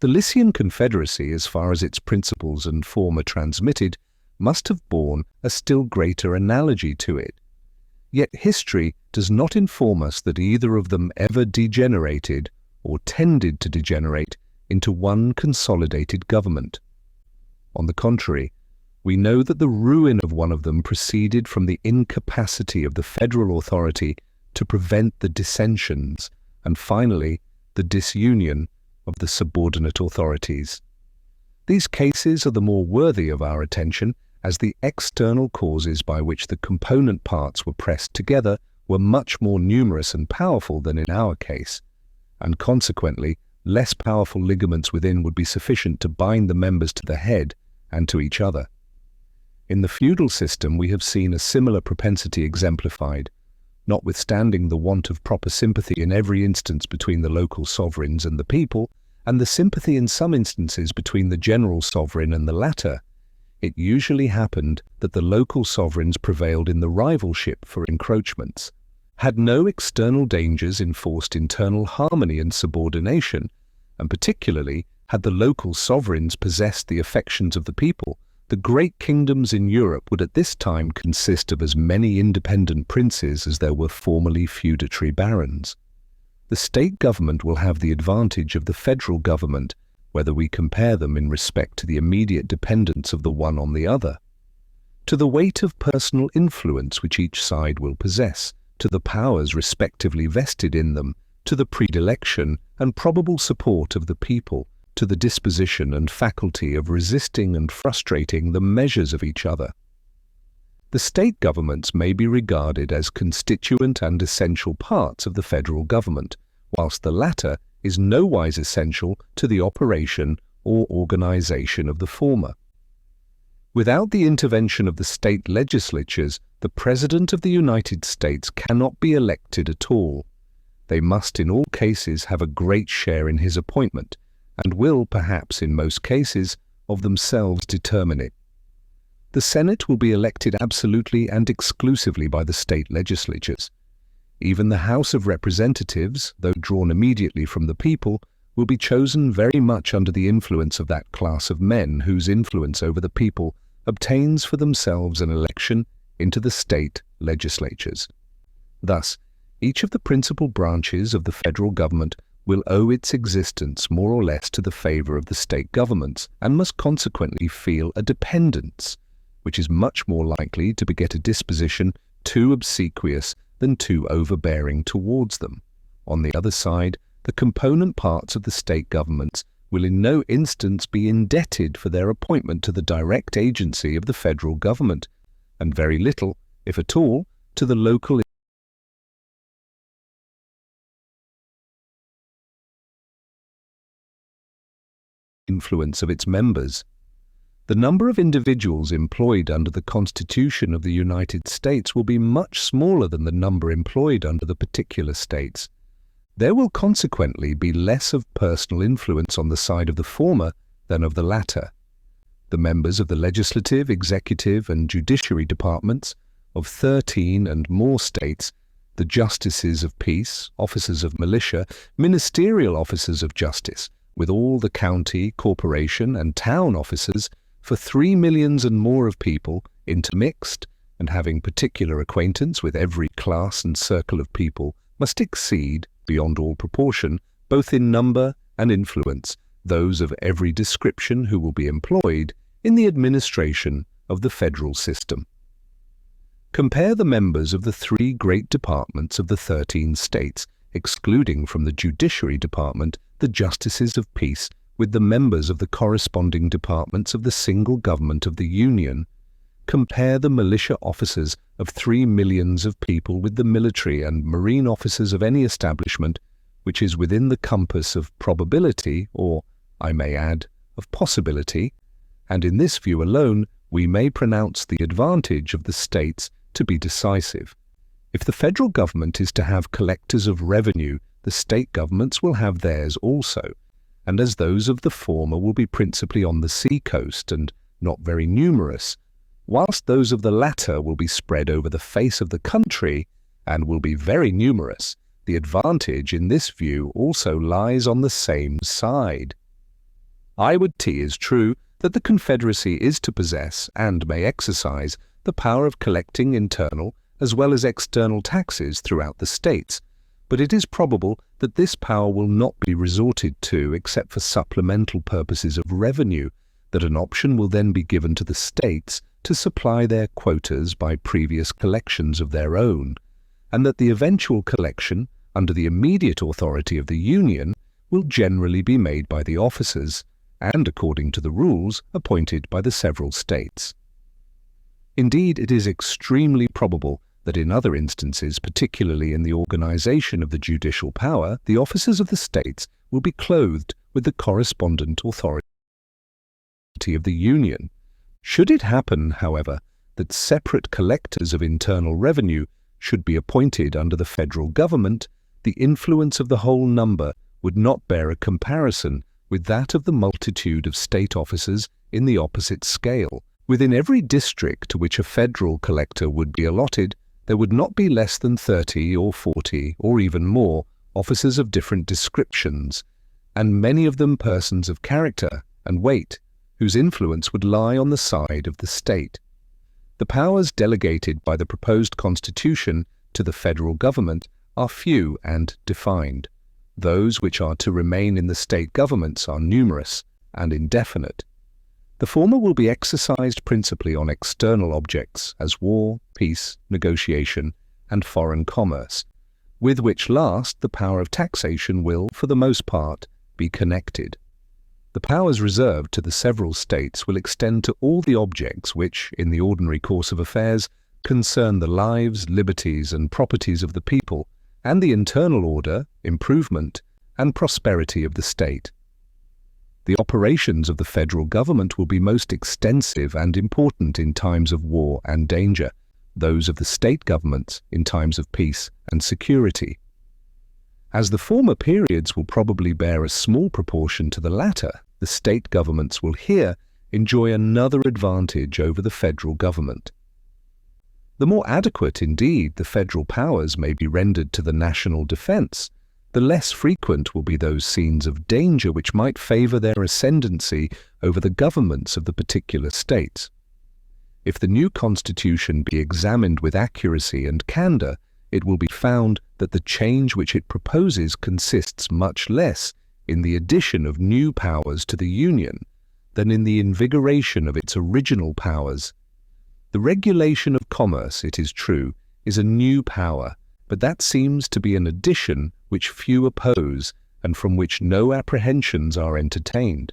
The Lycian Confederacy, as far as its principles and form are transmitted, must have borne a still greater analogy to it. Yet history does not inform us that either of them ever degenerated or tended to degenerate into one consolidated government. On the contrary, we know that the ruin of one of them proceeded from the incapacity of the federal authority to prevent the dissensions, and finally the disunion of the subordinate authorities. These cases are the more worthy of our attention as the external causes by which the component parts were pressed together were much more numerous and powerful than in our case, and consequently less powerful ligaments within would be sufficient to bind the members to the head and to each other. In the feudal system we have seen a similar propensity exemplified, notwithstanding the want of proper sympathy in every instance between the local sovereigns and the people, and the sympathy in some instances between the general sovereign and the latter. It usually happened that the local sovereigns prevailed in the rivalship for encroachments. Had no external dangers enforced internal harmony and subordination, and particularly had the local sovereigns possessed the affections of the people, the great kingdoms in Europe would at this time consist of as many independent princes as there were formerly feudatory barons. The state government will have the advantage of the federal government, whether we compare them in respect to the immediate dependence of the one on the other, to the weight of personal influence which each side will possess, to the powers respectively vested in them, to the predilection and probable support of the people, to the disposition and faculty of resisting and frustrating the measures of each other. The state governments may be regarded as constituent and essential parts of the federal government, whilst the latter is nowise essential to the operation or organization of the former. Without the intervention of the state legislatures, the President of the United States cannot be elected at all. They must in all cases have a great share in his appointment, and will, perhaps in most cases, of themselves determine it. The Senate will be elected absolutely and exclusively by the state legislatures. Even the House of Representatives, though drawn immediately from the people, will be chosen very much under the influence of that class of men whose influence over the people obtains for themselves an election into the state legislatures. Thus, each of the principal branches of the federal government will owe its existence more or less to the favor of the state governments, and must consequently feel a dependence, which is much more likely to beget a disposition too obsequious than too overbearing towards them. On the other side, the component parts of the state governments will in no instance be indebted for their appointment to the direct agency of the federal government, and very little, if at all, to the local influence of its members. The number of individuals employed under the Constitution of the United States will be much smaller than the number employed under the particular states. There will consequently be less of personal influence on the side of the former than of the latter. The members of the legislative, executive, and judiciary departments of 13 and more states, the justices of peace, officers of militia, ministerial officers of justice, with all the county, corporation, and town officers, for 3 millions and more of people, intermixed, and having particular acquaintance with every class and circle of people, must exceed, beyond all proportion, both in number and influence, those of every description who will be employed in the administration of the federal system. Compare the members of the 3 great departments of the 13 states, excluding from the judiciary department the justices of peace, with the members of the corresponding departments of the single government of the Union. Compare the militia officers of 3 millions of people with the military and marine officers of any establishment which is within the compass of probability, or, I may add, of possibility, and in this view alone we may pronounce the advantage of the states to be decisive. If the federal government is to have collectors of revenue, the state governments will have theirs also, and as those of the former will be principally on the sea coast and not very numerous, whilst those of the latter will be spread over the face of the country and will be very numerous, the advantage in this view also lies on the same side. I would T is true that the Confederacy is to possess, and may exercise, the power of collecting internal as well as external taxes throughout the states, but it is probable that this power will not be resorted to except for supplemental purposes of revenue, that an option will then be given to the states to supply their quotas by previous collections of their own, and that the eventual collection, under the immediate authority of the Union, will generally be made by the officers, and according to the rules appointed by the several states. Indeed, it is extremely probable that in other instances, particularly in the organization of the judicial power, the officers of the states will be clothed with the correspondent authority of the Union. Should it happen, however, that separate collectors of internal revenue should be appointed under the federal government, the influence of the whole number would not bear a comparison with that of the multitude of state officers in the opposite scale. Within every district to which a federal collector would be allotted, there would not be less than 30 or 40 or even more officers of different descriptions, and many of them persons of character and weight, whose influence would lie on the side of the state. The powers delegated by the proposed constitution to the federal government are few and defined. Those which are to remain in the state governments are numerous and indefinite. The former will be exercised principally on external objects as war, peace, negotiation, and foreign commerce, with which last the power of taxation will, for the most part, be connected. The powers reserved to the several states will extend to all the objects which, in the ordinary course of affairs, concern the lives, liberties, and properties of the people, and the internal order, improvement, and prosperity of the state. The operations of the federal government will be most extensive and important in times of war and danger, those of the state governments in times of peace and security. As the former periods will probably bear a small proportion to the latter, the state governments will here enjoy another advantage over the federal government. The more adequate, indeed, the federal powers may be rendered to the national defense, the less frequent will be those scenes of danger which might favor their ascendancy over the governments of the particular states. If the new constitution be examined with accuracy and candor, it will be found that the change which it proposes consists much less in the addition of new powers to the Union than in the invigoration of its original powers. The regulation of commerce, it is true, is a new power, but that seems to be an addition which few oppose and from which no apprehensions are entertained.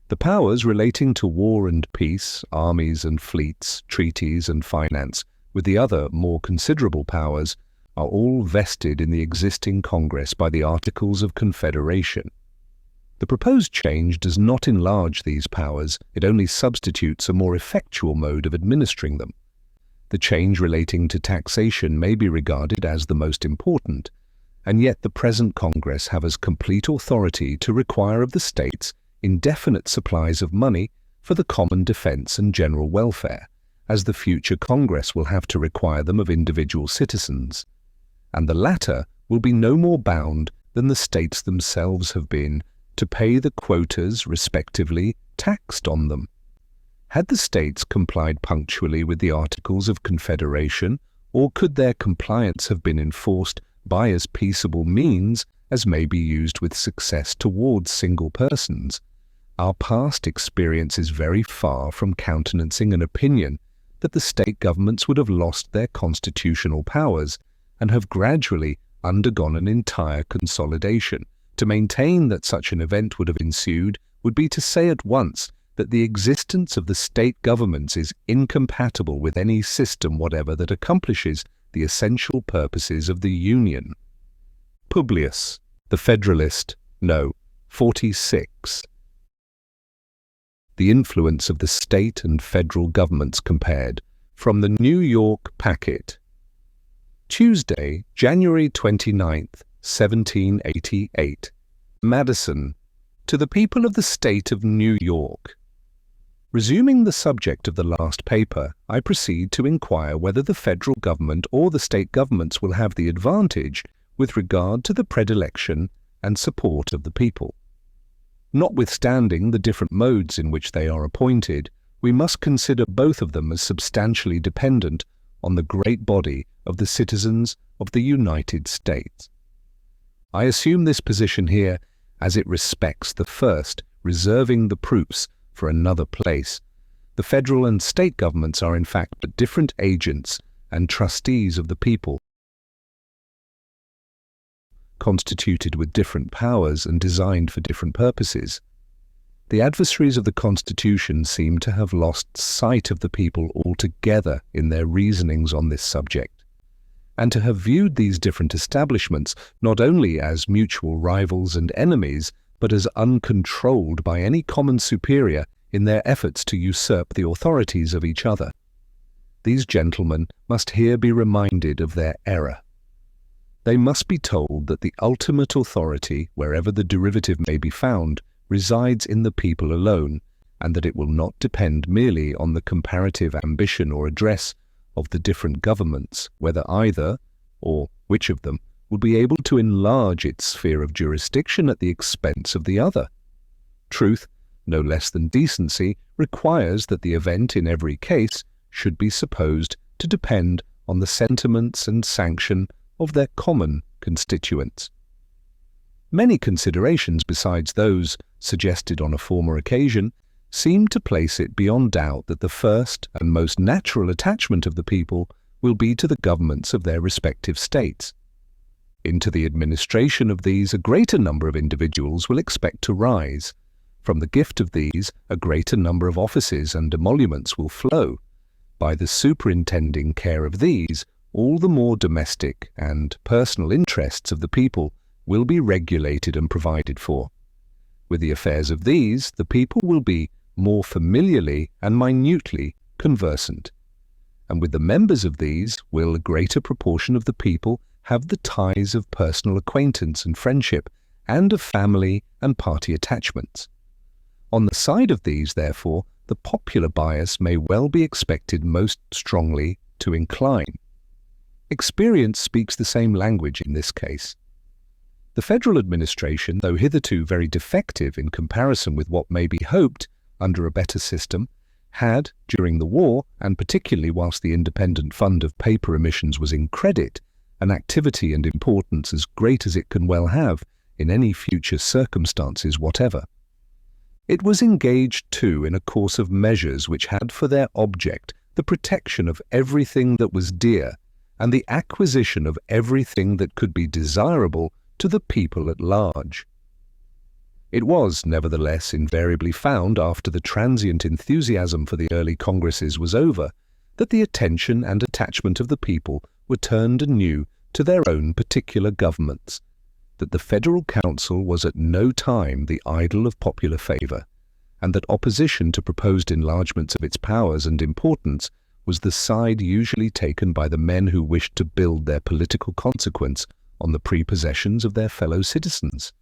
The powers relating to war and peace, armies and fleets, treaties and finance, with the other more considerable powers, are all vested in the existing Congress by the Articles of Confederation. The proposed change does not enlarge these powers, it only substitutes a more effectual mode of administering them. The change relating to taxation may be regarded as the most important, and yet the present Congress have as complete authority to require of the states indefinite supplies of money for the common defense and general welfare, as the future Congress will have to require them of individual citizens, and the latter will be no more bound than the states themselves have been to pay the quotas respectively taxed on them. Had the states complied punctually with the Articles of Confederation, or could their compliance have been enforced by as peaceable means as may be used with success towards single persons, our past experience is very far from countenancing an opinion that the state governments would have lost their constitutional powers and have gradually undergone an entire consolidation. To maintain that such an event would have ensued would be to say at once that the existence of the state governments is incompatible with any system whatever that accomplishes the essential purposes of the Union. Publius, the Federalist, No. 46. The influence of the state and federal governments compared, from the New York Packet. Tuesday, January 29th, 1788. Madison, to the people of the state of New York. Resuming the subject of the last paper, I proceed to inquire whether the federal government or the state governments will have the advantage with regard to the predilection and support of the people. Notwithstanding the different modes in which they are appointed, we must consider both of them as substantially dependent on the great body of the citizens of the United States. I assume this position here as it respects the first, reserving the proofs for another place. The federal and state governments are in fact but different agents and trustees of the people, constituted with different powers and designed for different purposes. The adversaries of the Constitution seem to have lost sight of the people altogether in their reasonings on this subject, and to have viewed these different establishments not only as mutual rivals and enemies, but as uncontrolled by any common superior in their efforts to usurp the authorities of each other. These gentlemen must here be reminded of their error. They must be told that the ultimate authority, wherever the derivative may be found, resides in the people alone, and that it will not depend merely on the comparative ambition or address of the different governments, whether either, or which of them, will be able to enlarge its sphere of jurisdiction at the expense of the other. Truth, no less than decency, requires that the event in every case should be supposed to depend on the sentiments and sanction of their common constituents. Many considerations besides those suggested on a former occasion seem to place it beyond doubt that the first and most natural attachment of the people will be to the governments of their respective states. Into the administration of these a greater number of individuals will expect to rise. From the gift of these a greater number of offices and emoluments will flow. By the superintending care of these, all the more domestic and personal interests of the people will be regulated and provided for. With the affairs of these, the people will be more familiarly and minutely conversant, and with the members of these will a greater proportion of the people have the ties of personal acquaintance and friendship, and of family and party attachments. On the side of these, therefore, the popular bias may well be expected most strongly to incline. Experience speaks the same language in this case. The federal administration, though hitherto very defective in comparison with what may be hoped under a better system, had, during the war, and particularly whilst the independent fund of paper emissions was in credit, an activity and importance as great as it can well have in any future circumstances whatever. It was engaged, too, in a course of measures which had for their object the protection of everything that was dear, and the acquisition of everything that could be desirable to the people at large. It was, nevertheless, invariably found after the transient enthusiasm for the early congresses was over, that the attention and attachment of the people were turned anew to their own particular governments, that the Federal Council was at no time the idol of popular favour, and that opposition to proposed enlargements of its powers and importance was the side usually taken by the men who wished to build their political consequence on the prepossessions of their fellow citizens.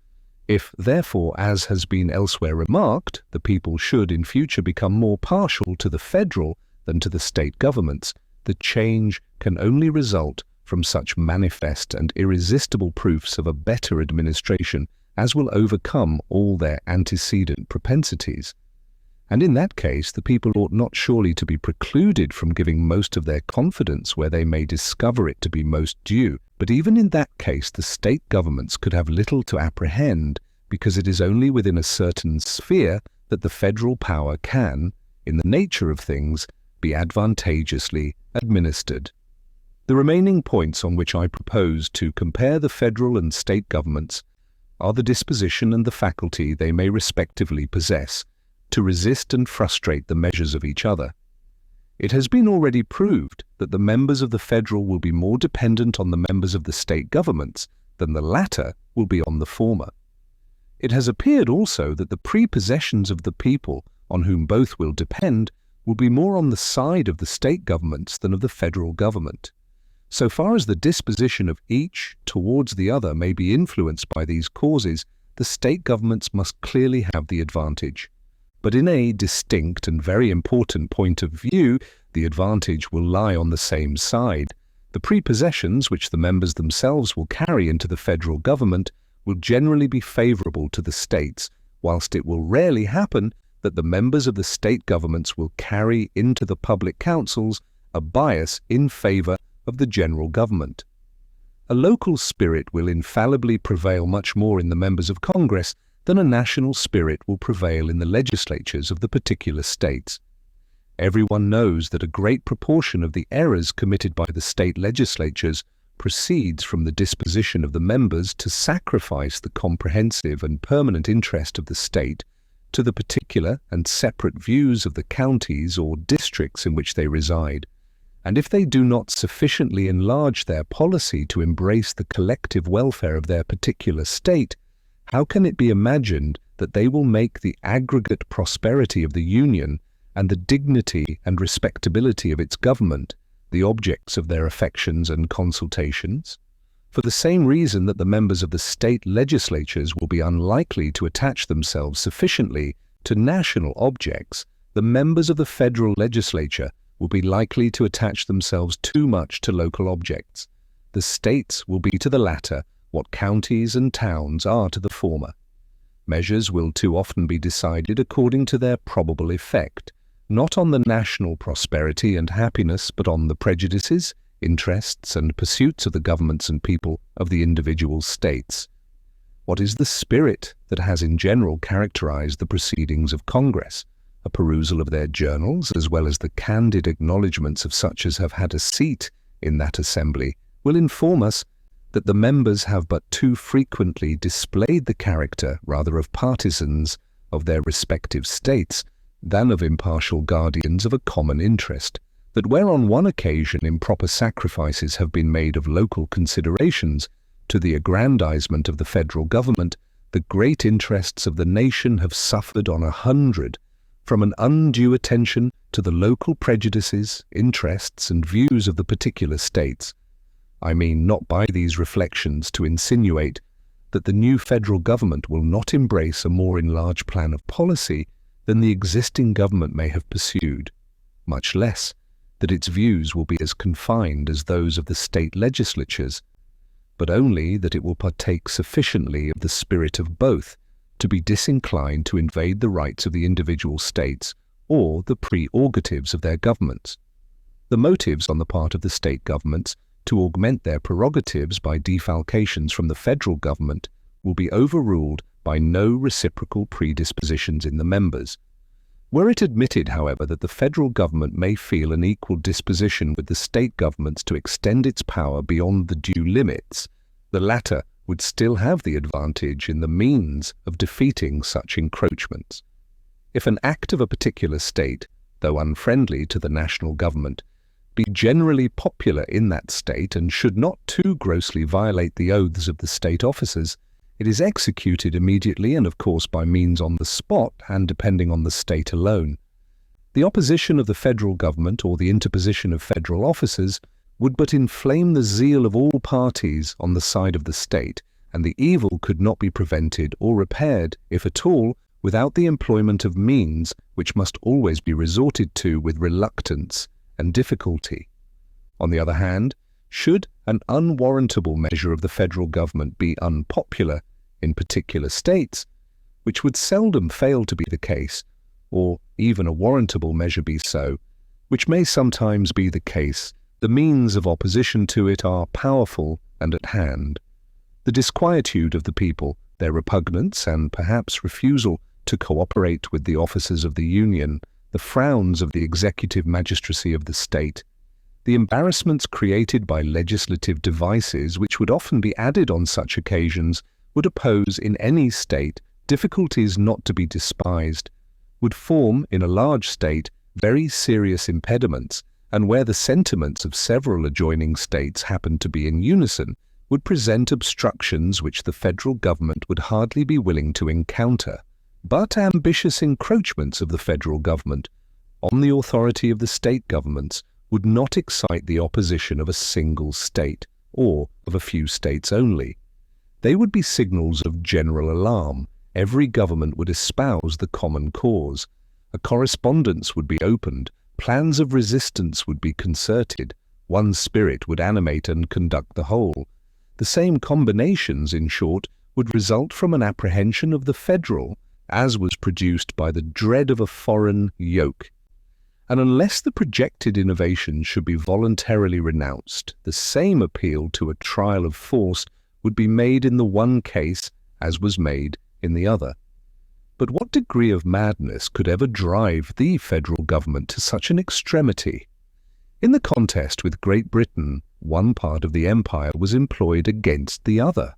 If, therefore, as has been elsewhere remarked, the people should in future become more partial to the federal than to the state governments, the change can only result from such manifest and irresistible proofs of a better administration as will overcome all their antecedent propensities. And in that case, the people ought not surely to be precluded from giving most of their confidence where they may discover it to be most due. But even in that case, the state governments could have little to apprehend, because it is only within a certain sphere that the federal power can, in the nature of things, be advantageously administered. The remaining points on which I propose to compare the federal and state governments are the disposition and the faculty they may respectively possess to resist and frustrate the measures of each other. It has been already proved that the members of the federal will be more dependent on the members of the state governments than the latter will be on the former. It has appeared also that the prepossessions of the people on whom both will depend will be more on the side of the state governments than of the federal government. So far as the disposition of each towards the other may be influenced by these causes, the state governments must clearly have the advantage. But in a distinct and very important point of view, the advantage will lie on the same side. The prepossessions which the members themselves will carry into the federal government will generally be favourable to the states, whilst it will rarely happen that the members of the state governments will carry into the public councils a bias in favour of the general government. A local spirit will infallibly prevail much more in the members of Congress than a national spirit will prevail in the legislatures of the particular states. Everyone knows that a great proportion of the errors committed by the state legislatures proceeds from the disposition of the members to sacrifice the comprehensive and permanent interest of the state to the particular and separate views of the counties or districts in which they reside. And if they do not sufficiently enlarge their policy to embrace the collective welfare of their particular state, how can it be imagined that they will make the aggregate prosperity of the Union and the dignity and respectability of its government the objects of their affections and consultations? For the same reason that the members of the state legislatures will be unlikely to attach themselves sufficiently to national objects, the members of the federal legislature will be likely to attach themselves too much to local objects. The states will be to the latter what counties and towns are to the former. Measures will too often be decided according to their probable effect, not on the national prosperity and happiness, but on the prejudices, interests, and pursuits of the governments and people of the individual states. What is the spirit that has in general characterized the proceedings of Congress? A perusal of their journals, as well as the candid acknowledgments of such as have had a seat in that assembly, will inform us that the members have but too frequently displayed the character rather of partisans of their respective states than of impartial guardians of a common interest, that where on one occasion improper sacrifices have been made of local considerations to the aggrandizement of the federal government, the great interests of the nation have suffered on 100 from an undue attention to the local prejudices, interests, and views of the particular states. I mean not by these reflections to insinuate that the new federal government will not embrace a more enlarged plan of policy than the existing government may have pursued, much less that its views will be as confined as those of the state legislatures, but only that it will partake sufficiently of the spirit of both to be disinclined to invade the rights of the individual states or the prerogatives of their governments. The motives on the part of the state governments to augment their prerogatives by defalcations from the federal government will be overruled by no reciprocal predispositions in the members. Were it admitted, however, that the federal government may feel an equal disposition with the state governments to extend its power beyond the due limits, the latter would still have the advantage in the means of defeating such encroachments. If an act of a particular state, though unfriendly to the national government, be generally popular in that state and should not too grossly violate the oaths of the state officers, it is executed immediately and of course by means on the spot and depending on the state alone. The opposition of the federal government or the interposition of federal officers would but inflame the zeal of all parties on the side of the state, and the evil could not be prevented or repaired, if at all, without the employment of means which must always be resorted to with reluctance and difficulty. On the other hand, should an unwarrantable measure of the federal government be unpopular in particular states, which would seldom fail to be the case, or even a warrantable measure be so, which may sometimes be the case, the means of opposition to it are powerful and at hand. The disquietude of the people, their repugnance and perhaps refusal to cooperate with the officers of the Union, the frowns of the executive magistracy of the state, the embarrassments created by legislative devices which would often be added on such occasions would oppose in any state difficulties not to be despised, would form, in a large state, very serious impediments, and where the sentiments of several adjoining states happened to be in unison, would present obstructions which the federal government would hardly be willing to encounter, but ambitious encroachments of the federal government on the authority of the state governments would not excite the opposition of a single state, or of a few states only. They would be signals of general alarm. Every government would espouse the common cause. A correspondence would be opened, plans of resistance would be concerted, one spirit would animate and conduct the whole. The same combinations, in short, would result from an apprehension of the federal, as was produced by the dread of a foreign yoke. And unless the projected innovation should be voluntarily renounced, the same appeal to a trial of force would be made in the one case as was made in the other. But what degree of madness could ever drive the federal government to such an extremity? In the contest with Great Britain, one part of the empire was employed against the other.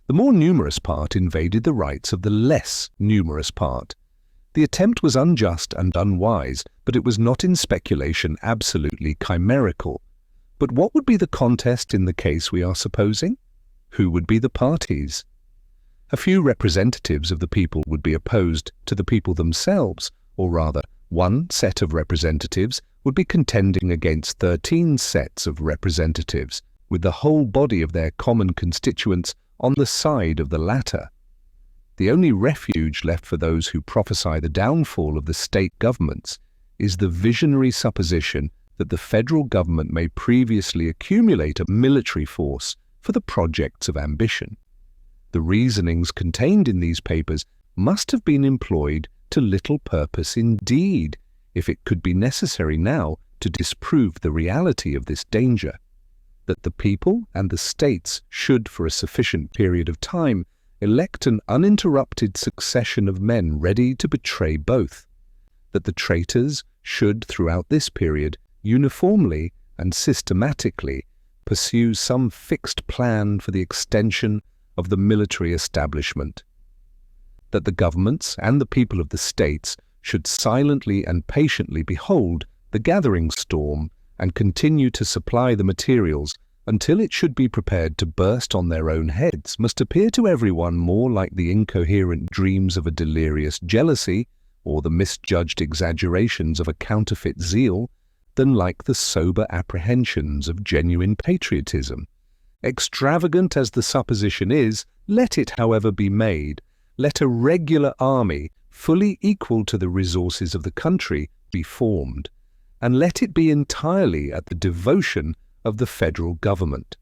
The more numerous part invaded the rights of the less numerous part. The attempt was unjust and unwise, but it was not in speculation absolutely chimerical. But what would be the contest in the case we are supposing? Who would be the parties? A few representatives of the people would be opposed to the people themselves, or rather, one set of representatives would be contending against 13 sets of representatives, with the whole body of their common constituents on the side of the latter. The only refuge left for those who prophesy the downfall of the state governments is the visionary supposition that the federal government may previously accumulate a military force for the projects of ambition. The reasonings contained in these papers must have been employed to little purpose indeed, if it could be necessary now to disprove the reality of this danger, that the people and the states should for a sufficient period of time elect an uninterrupted succession of men ready to betray both, that the traitors should throughout this period uniformly and systematically pursue some fixed plan for the extension of the military establishment, that the governments and the people of the states should silently and patiently behold the gathering storm and continue to supply the materials until it should be prepared to burst on their own heads, must appear to everyone more like the incoherent dreams of a delirious jealousy or the misjudged exaggerations of a counterfeit zeal than like the sober apprehensions of genuine patriotism. Extravagant as the supposition is, let it, however, be made. Let a regular army, fully equal to the resources of the country, be formed, and let it be entirely at the devotion of the federal government.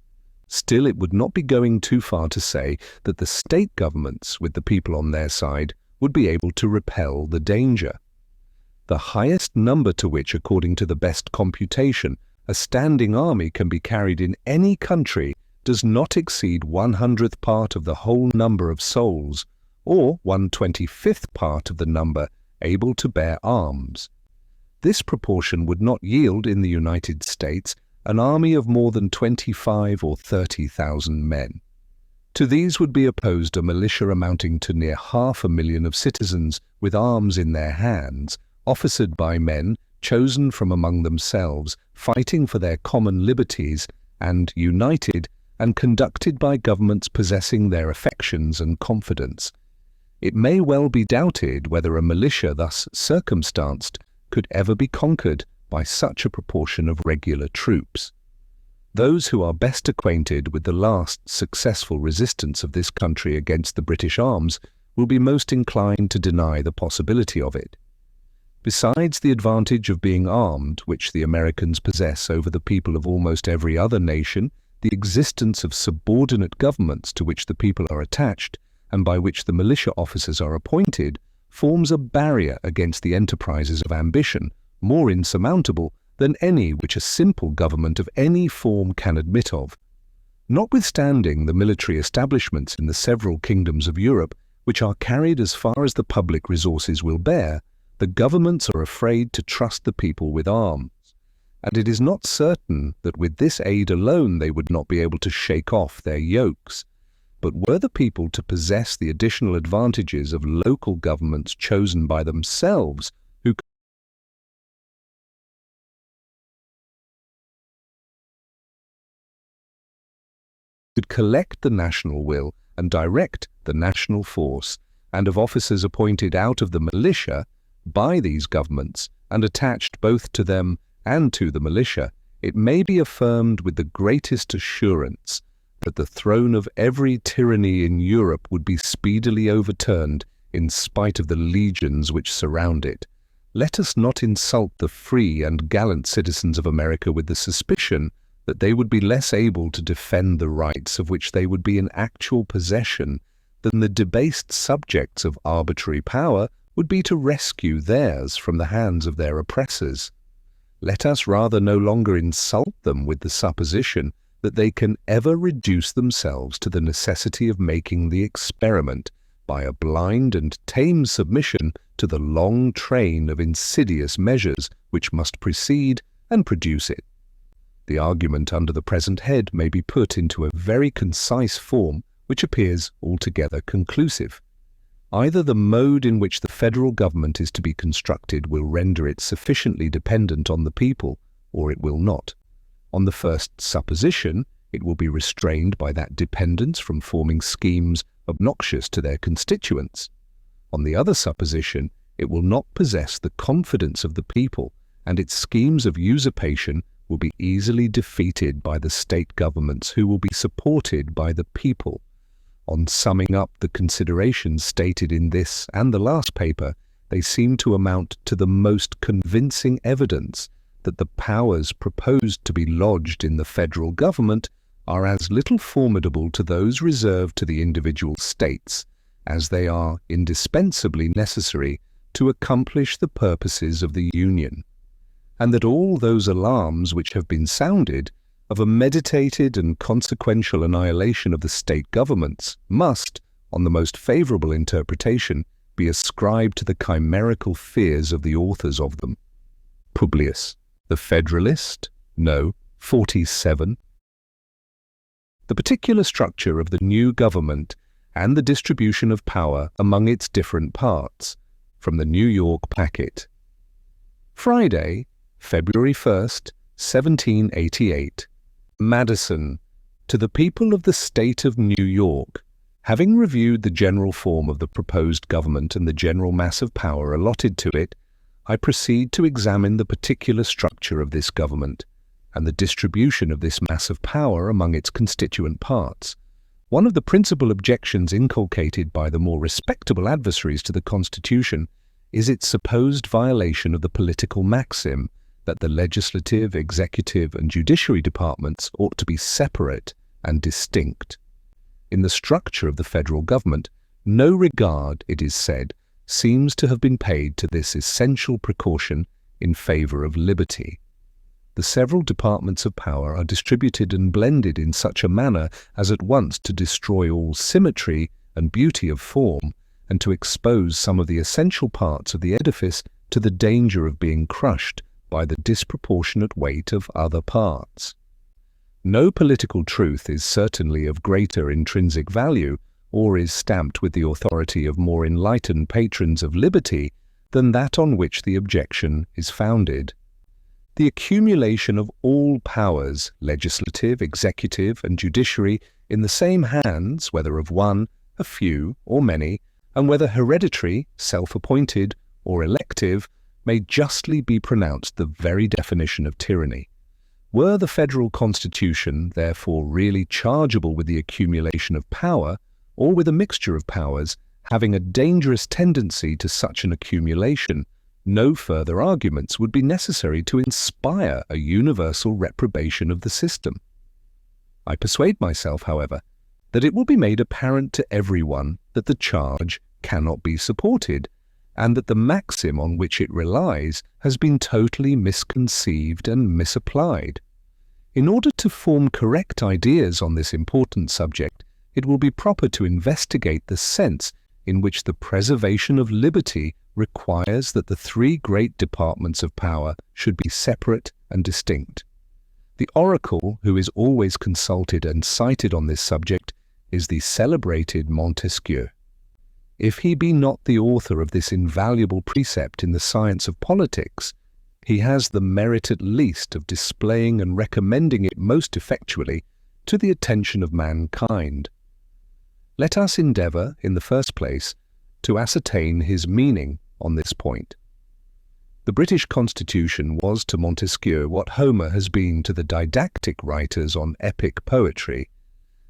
Still, it would not be going too far to say that the state governments, with the people on their side, would be able to repel the danger. The highest number to which, according to the best computation, a standing army can be carried in any country does not exceed 1/100th part of the whole number of souls, or 1/25th part of the number able to bear arms. This proportion would not yield in the United States an army of more than 25 or 30,000 men. To these would be opposed a militia amounting to near 500,000 of citizens with arms in their hands, officered by men chosen from among themselves, fighting for their common liberties, and united and conducted by governments possessing their affections and confidence. It may well be doubted whether a militia thus circumstanced could ever be conquered by such a proportion of regular troops. Those who are best acquainted with the last successful resistance of this country against the British arms will be most inclined to deny the possibility of it. Besides the advantage of being armed, which the Americans possess over the people of almost every other nation, the existence of subordinate governments to which the people are attached, and by which the militia officers are appointed, forms a barrier against the enterprises of ambition, more insurmountable than any which a simple government of any form can admit of. Notwithstanding the military establishments in the several kingdoms of Europe, which are carried as far as the public resources will bear, The governments are afraid to trust the people with arms, and it is not certain that with this aid alone they would not be able to shake off their yokes. But were the people to possess the additional advantages of local governments chosen by themselves, who could collect the national will and direct the national force, and of officers appointed out of the militia by these governments and attached both to them and to the militia, it may be affirmed with the greatest assurance that the throne of every tyranny in Europe would be speedily overturned in spite of the legions which surround it. Let us not insult the free and gallant citizens of America with the suspicion that they would be less able to defend the rights of which they would be in actual possession than the debased subjects of arbitrary power would be to rescue theirs from the hands of their oppressors. Let us rather no longer insult them with the supposition that they can ever reduce themselves to the necessity of making the experiment by a blind and tame submission to the long train of insidious measures which must precede and produce it. The argument under the present head may be put into a very concise form which appears altogether conclusive. Either the mode in which the federal government is to be constructed will render it sufficiently dependent on the people, or it will not. On the first supposition, it will be restrained by that dependence from forming schemes obnoxious to their constituents. On the other supposition, it will not possess the confidence of the people, and its schemes of usurpation will be easily defeated by the state governments who will be supported by the people. On summing up the considerations stated in this and the last paper, they seem to amount to the most convincing evidence that the powers proposed to be lodged in the federal government are as little formidable to those reserved to the individual states as they are indispensably necessary to accomplish the purposes of the Union, and that all those alarms which have been sounded of a meditated and consequential annihilation of the state governments must, on the most favourable interpretation, be ascribed to the chimerical fears of the authors of them. Publius, the Federalist, No. 47. The particular structure of the new government and the distribution of power among its different parts, from the New York Packet. Friday, February 1st, 1788. Madison, to the people of the state of New York, having reviewed the general form of the proposed government and the general mass of power allotted to it, I proceed to examine the particular structure of this government and the distribution of this mass of power among its constituent parts. One of the principal objections inculcated by the more respectable adversaries to the Constitution is its supposed violation of the political maxim that the legislative, executive, and judiciary departments ought to be separate and distinct. In the structure of the federal government, no regard, it is said, seems to have been paid to this essential precaution in favor of liberty. The several departments of power are distributed and blended in such a manner as at once to destroy all symmetry and beauty of form, and to expose some of the essential parts of the edifice to the danger of being crushed by the disproportionate weight of other parts. No political truth is certainly of greater intrinsic value, or is stamped with the authority of more enlightened patrons of liberty, than that on which the objection is founded. The accumulation of all powers, legislative, executive, and judiciary, in the same hands, whether of one, a few, or many, and whether hereditary, self-appointed, or elective, may justly be pronounced the very definition of tyranny. Were the federal constitution, therefore, really chargeable with the accumulation of power, or with a mixture of powers, having a dangerous tendency to such an accumulation, no further arguments would be necessary to inspire a universal reprobation of the system. I persuade myself, however, that it will be made apparent to everyone that the charge cannot be supported, and that the maxim on which it relies has been totally misconceived and misapplied. In order to form correct ideas on this important subject, it will be proper to investigate the sense in which the preservation of liberty requires that the three great departments of power should be separate and distinct. The oracle who is always consulted and cited on this subject is the celebrated Montesquieu. If he be not the author of this invaluable precept in the science of politics, he has the merit at least of displaying and recommending it most effectually to the attention of mankind. Let us endeavour, in the first place, to ascertain his meaning on this point. The British Constitution was to Montesquieu what Homer has been to the didactic writers on epic poetry,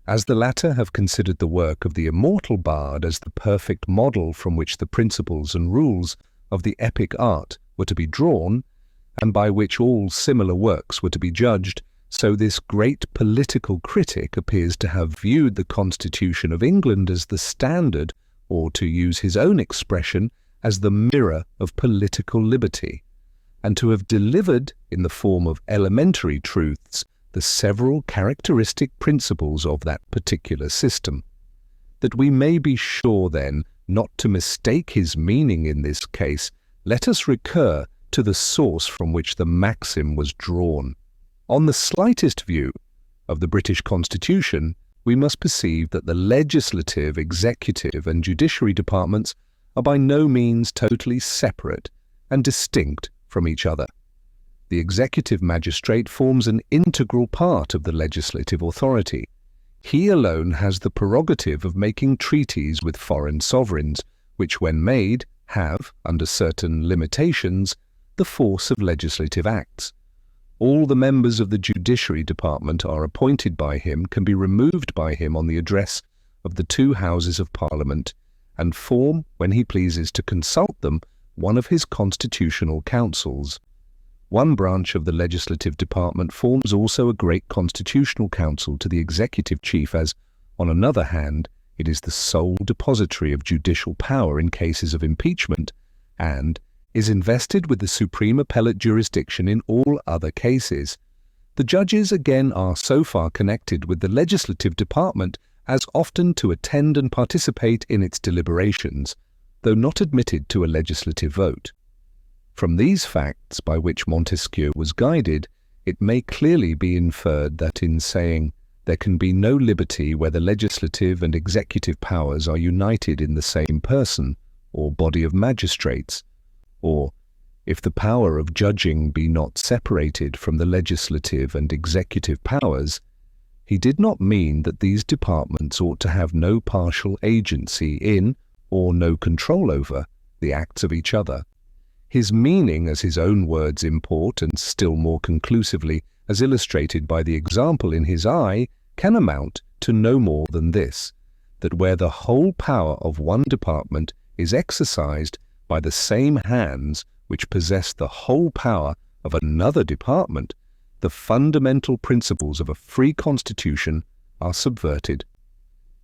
as the latter have considered the work of the immortal bard as the perfect model from which the principles and rules of the epic art were to be drawn, and by which all similar works were to be judged, so this great political critic appears to have viewed the Constitution of England as the standard, or to use his own expression, as the mirror of political liberty, and to have delivered, in the form of elementary truths, the several characteristic principles of that particular system. That we may be sure, then, not to mistake his meaning in this case, let us recur to the source from which the maxim was drawn. On the slightest view of the British Constitution, we must perceive that the legislative, executive, and judiciary departments are by no means totally separate and distinct from each other. The executive magistrate forms an integral part of the legislative authority. He alone has the prerogative of making treaties with foreign sovereigns, which when made have, under certain limitations, the force of legislative acts. All the members of the judiciary department are appointed by him, can be removed by him on the address of the two Houses of Parliament, and form, when he pleases to consult them, one of his constitutional councils. One branch of the legislative department forms also a great constitutional council to the executive chief as, on another hand, it is the sole depository of judicial power in cases of impeachment, and is invested with the supreme appellate jurisdiction in all other cases. The judges again are so far connected with the legislative department as often to attend and participate in its deliberations, though not admitted to a legislative vote. From these facts by which Montesquieu was guided, it may clearly be inferred that in saying there can be no liberty where the legislative and executive powers are united in the same person or body of magistrates, or if the power of judging be not separated from the legislative and executive powers, he did not mean that these departments ought to have no partial agency in, or no control over, the acts of each other. His meaning, as his own words import, and still more conclusively as illustrated by the example in his eye, can amount to no more than this, that where the whole power of one department is exercised by the same hands which possess the whole power of another department, the fundamental principles of a free constitution are subverted.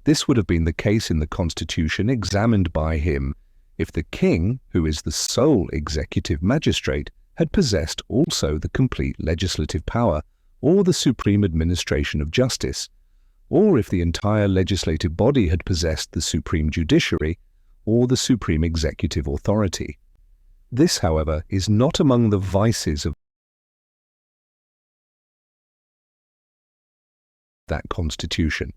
This would have been the case in the constitution examined by him if the king, who is the sole executive magistrate, had possessed also the complete legislative power or the supreme administration of justice, or if the entire legislative body had possessed the supreme judiciary or the supreme executive authority. This, however, is not among the vices of that constitution.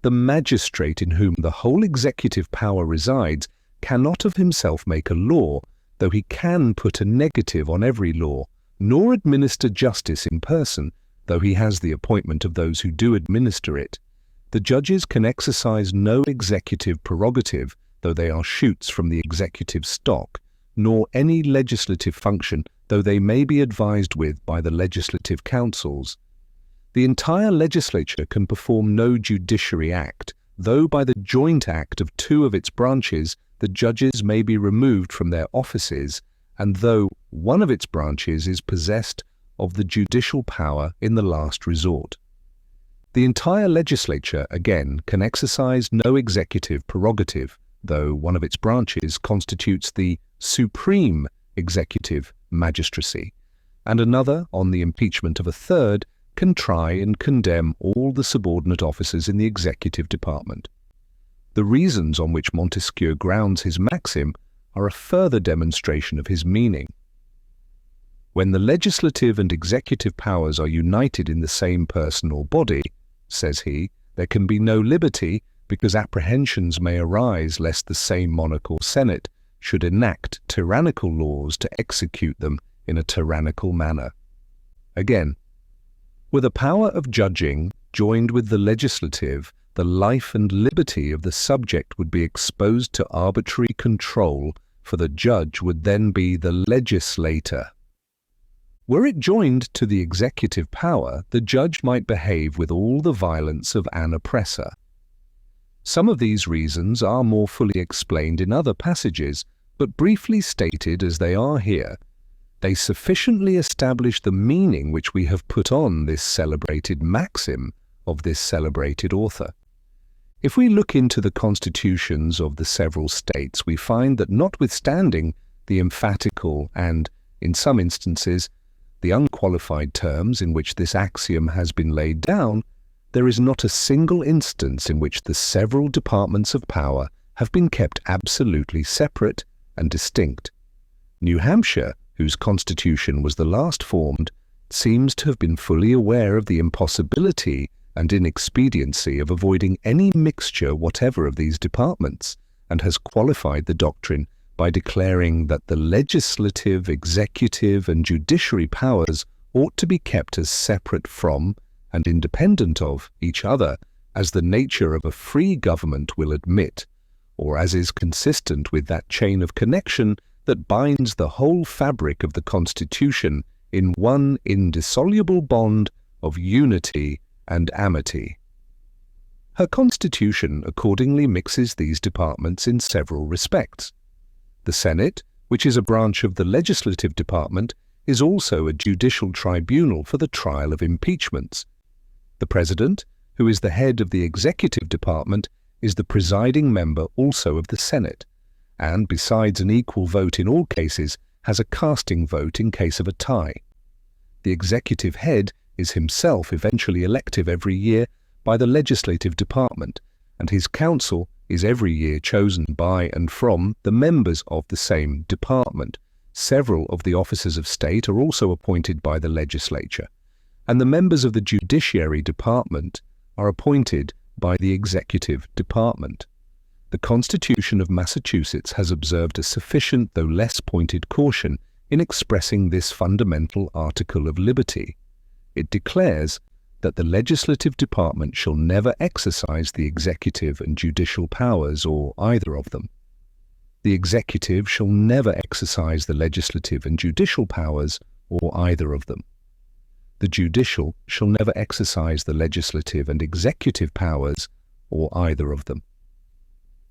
The magistrate in whom the whole executive power resides cannot of himself make a law, though he can put a negative on every law, nor administer justice in person, though he has the appointment of those who do administer it. The judges can exercise no executive prerogative, though they are shoots from the executive stock, nor any legislative function, though they may be advised with by the legislative councils. The entire legislature can perform no judiciary act, though by the joint act of two of its branches the judges may be removed from their offices, and though one of its branches is possessed of the judicial power in the last resort. The entire legislature, again, can exercise no executive prerogative, though one of its branches constitutes the supreme executive magistracy, and another, on the impeachment of a third, can try and condemn all the subordinate officers in the executive department. The reasons on which Montesquieu grounds his maxim are a further demonstration of his meaning. When the legislative and executive powers are united in the same person or body, says he, there can be no liberty, because apprehensions may arise lest the same monarch or senate should enact tyrannical laws to execute them in a tyrannical manner. Again, with a power of judging joined with the legislative, the life and liberty of the subject would be exposed to arbitrary control, for the judge would then be the legislator. Were it joined to the executive power, the judge might behave with all the violence of an oppressor. Some of these reasons are more fully explained in other passages, but briefly stated as they are here, they sufficiently establish the meaning which we have put on this celebrated maxim of this celebrated author. If we look into the constitutions of the several states, we find that notwithstanding the emphatical and, in some instances, the unqualified terms in which this axiom has been laid down, there is not a single instance in which the several departments of power have been kept absolutely separate and distinct. New Hampshire, whose constitution was the last formed, seems to have been fully aware of the impossibility and inexpediency of avoiding any mixture whatever of these departments, and has qualified the doctrine by declaring that the legislative, executive, and judiciary powers ought to be kept as separate from and independent of each other as the nature of a free government will admit, or as is consistent with that chain of connection that binds the whole fabric of the Constitution in one indissoluble bond of unity and amity. Her Constitution accordingly mixes these departments in several respects. The Senate, which is a branch of the legislative department, is also a judicial tribunal for the trial of impeachments. The President, who is the head of the executive department, is the presiding member also of the Senate, and besides an equal vote in all cases, has a casting vote in case of a tie. The executive head is himself eventually elective every year by the legislative department, and his council is every year chosen by and from the members of the same department. Several of the officers of state are also appointed by the legislature, and the members of the judiciary department are appointed by the executive department. The Constitution of Massachusetts has observed a sufficient though less pointed caution in expressing this fundamental article of liberty. It declares that the legislative department shall never exercise the executive and judicial powers, or either of them. The executive shall never exercise the legislative and judicial powers, or either of them. The judicial shall never exercise the legislative and executive powers, or either of them.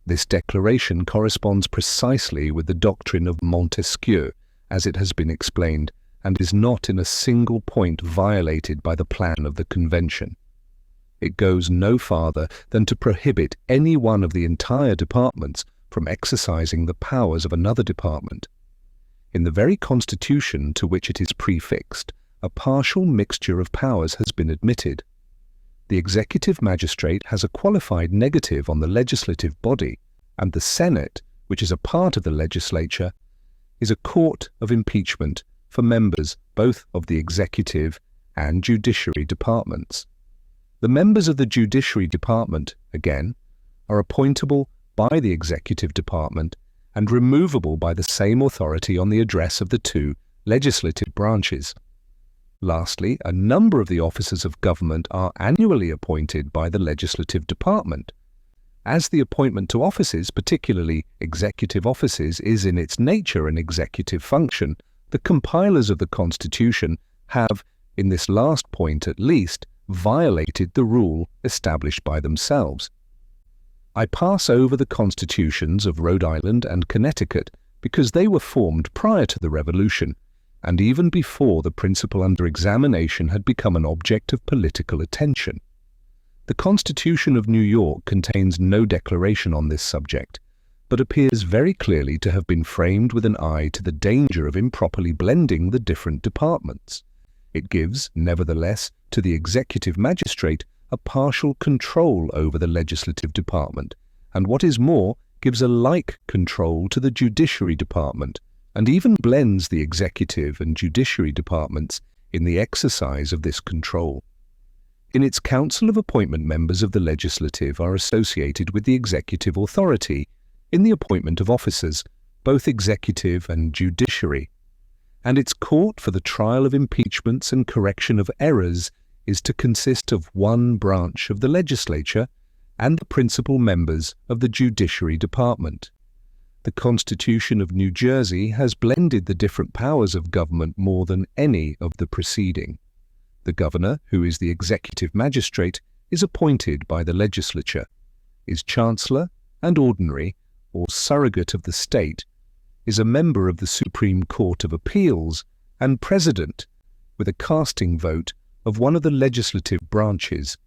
This declaration corresponds precisely with the doctrine of Montesquieu, as it has been explained, and is not in a single point violated by the plan of the Convention. It goes no farther than to prohibit any one of the entire departments from exercising the powers of another department. In the very Constitution to which it is prefixed, a partial mixture of powers has been admitted. The executive magistrate has a qualified negative on the legislative body, and the Senate, which is a part of the legislature, is a court of impeachment for members both of the executive and judiciary departments. The members of the judiciary department, again, are appointable by the executive department and removable by the same authority on the address of the two legislative branches. Lastly, a number of the officers of government are annually appointed by the legislative department. As the appointment to offices, particularly executive offices, is in its nature an executive function, the compilers of the Constitution have, in this last point at least, violated the rule established by themselves. I pass over the constitutions of Rhode Island and Connecticut because they were formed prior to the Revolution, and even before the principle under examination had become an object of political attention. The Constitution of New York contains no declaration on this subject, but appears very clearly to have been framed with an eye to the danger of improperly blending the different departments. It gives, nevertheless, to the executive magistrate a partial control over the legislative department, and what is more, gives a like control to the Judiciary Department and even blends the executive and judiciary departments in the exercise of this control. In its council of appointment, members of the legislative are associated with the executive authority in the appointment of officers, both executive and judiciary, and its court for the trial of impeachments and correction of errors is to consist of one branch of the legislature and the principal members of the Judiciary Department. The Constitution of New Jersey has blended the different powers of government more than any of the preceding. The governor, who is the executive magistrate, is appointed by the legislature, is chancellor and ordinary, or surrogate of the state, is a member of the Supreme Court of Appeals, and president, with a casting vote of one of the legislative branches.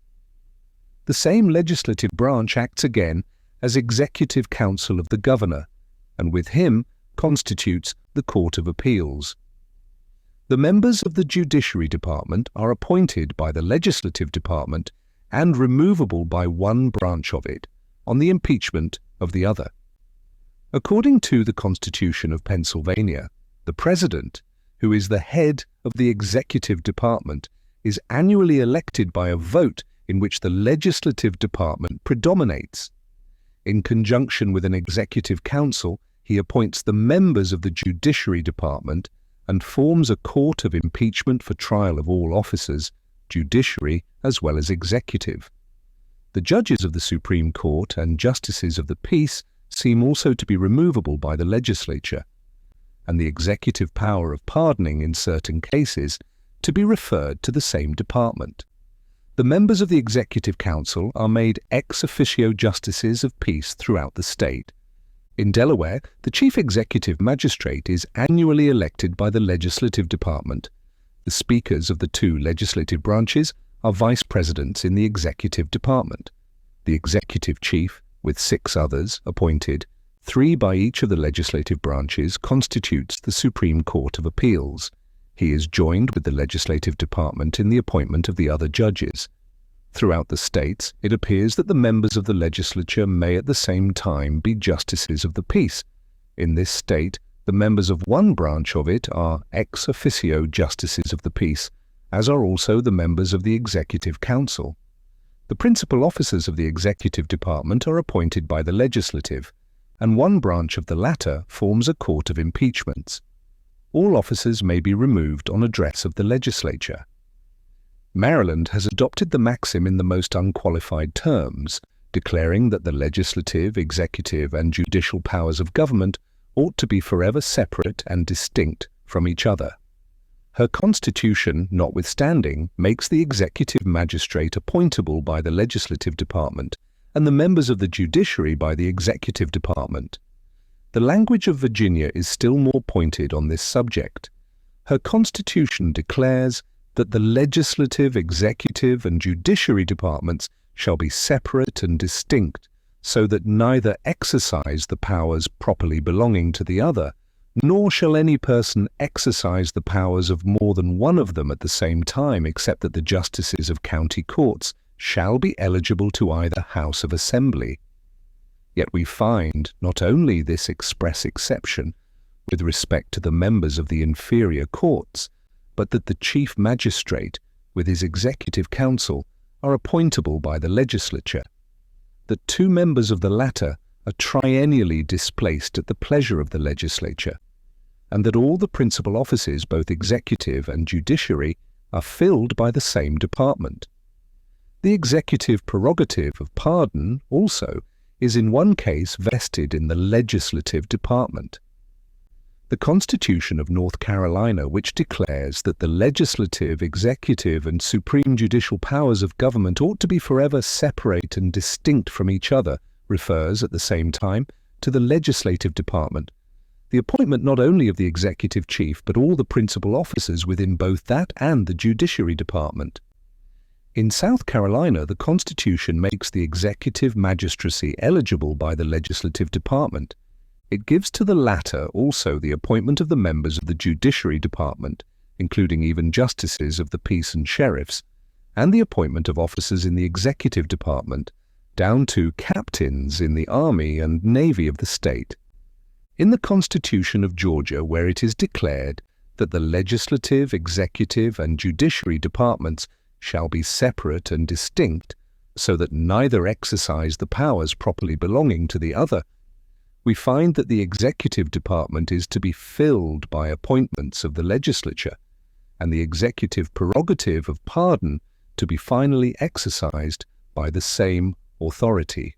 The same legislative branch acts again as executive council of the governor, and with him constitutes the Court of Appeals. The members of the Judiciary Department are appointed by the Legislative Department and removable by one branch of it on the impeachment of the other. According to the Constitution of Pennsylvania, the President, who is the head of the Executive Department, is annually elected by a vote in which the Legislative Department predominates. In conjunction with an Executive Council, he appoints the members of the Judiciary Department and forms a court of impeachment for trial of all officers, judiciary as well as executive. The judges of the Supreme Court and justices of the peace seem also to be removable by the legislature, and the executive power of pardoning in certain cases to be referred to the same department. The members of the Executive Council are made ex officio justices of peace throughout the state. In Delaware, the Chief Executive Magistrate is annually elected by the Legislative Department. The speakers of the two legislative branches are vice presidents in the Executive Department. The Executive Chief, with 6 others appointed, 3 by each of the legislative branches, constitutes the Supreme Court of Appeals. He is joined with the Legislative Department in the appointment of the other judges. Throughout the states, it appears that the members of the legislature may at the same time be justices of the peace. In this state, the members of one branch of it are ex officio justices of the peace, as are also the members of the Executive Council. The principal officers of the Executive Department are appointed by the legislative, and one branch of the latter forms a court of impeachments. All officers may be removed on address of the legislature. Maryland has adopted the maxim in the most unqualified terms, declaring that the legislative, executive, and judicial powers of government ought to be forever separate and distinct from each other. Her constitution, notwithstanding, makes the executive magistrate appointable by the legislative department and the members of the judiciary by the executive department. The language of Virginia is still more pointed on this subject. Her constitution declares that the legislative, executive, and judiciary departments shall be separate and distinct, so that neither exercise the powers properly belonging to the other, nor shall any person exercise the powers of more than one of them at the same time, except that the justices of county courts shall be eligible to either House of Assembly. Yet we find not only this express exception with respect to the members of the inferior courts, but that the chief magistrate, with his executive council, are appointable by the legislature, that 2 members of the latter are triennially displaced at the pleasure of the legislature, and that all the principal offices, both executive and judiciary, are filled by the same department. The executive prerogative of pardon, also, is in one case vested in the legislative department. The Constitution of North Carolina, which declares that the legislative, executive, and supreme judicial powers of government ought to be forever separate and distinct from each other, refers at the same time to the legislative department, the appointment not only of the executive chief but all the principal officers within both that and the judiciary department. In South Carolina, the Constitution makes the executive magistracy eligible by the legislative department. It gives to the latter also the appointment of the members of the judiciary department, including even justices of the peace and sheriffs, and the appointment of officers in the executive department, down to captains in the army and navy of the state. In the Constitution of Georgia, where it is declared that the legislative, executive, and judiciary departments shall be separate and distinct, so that neither exercise the powers properly belonging to the other, we find that the executive department is to be filled by appointments of the legislature, and the executive prerogative of pardon to be finally exercised by the same authority.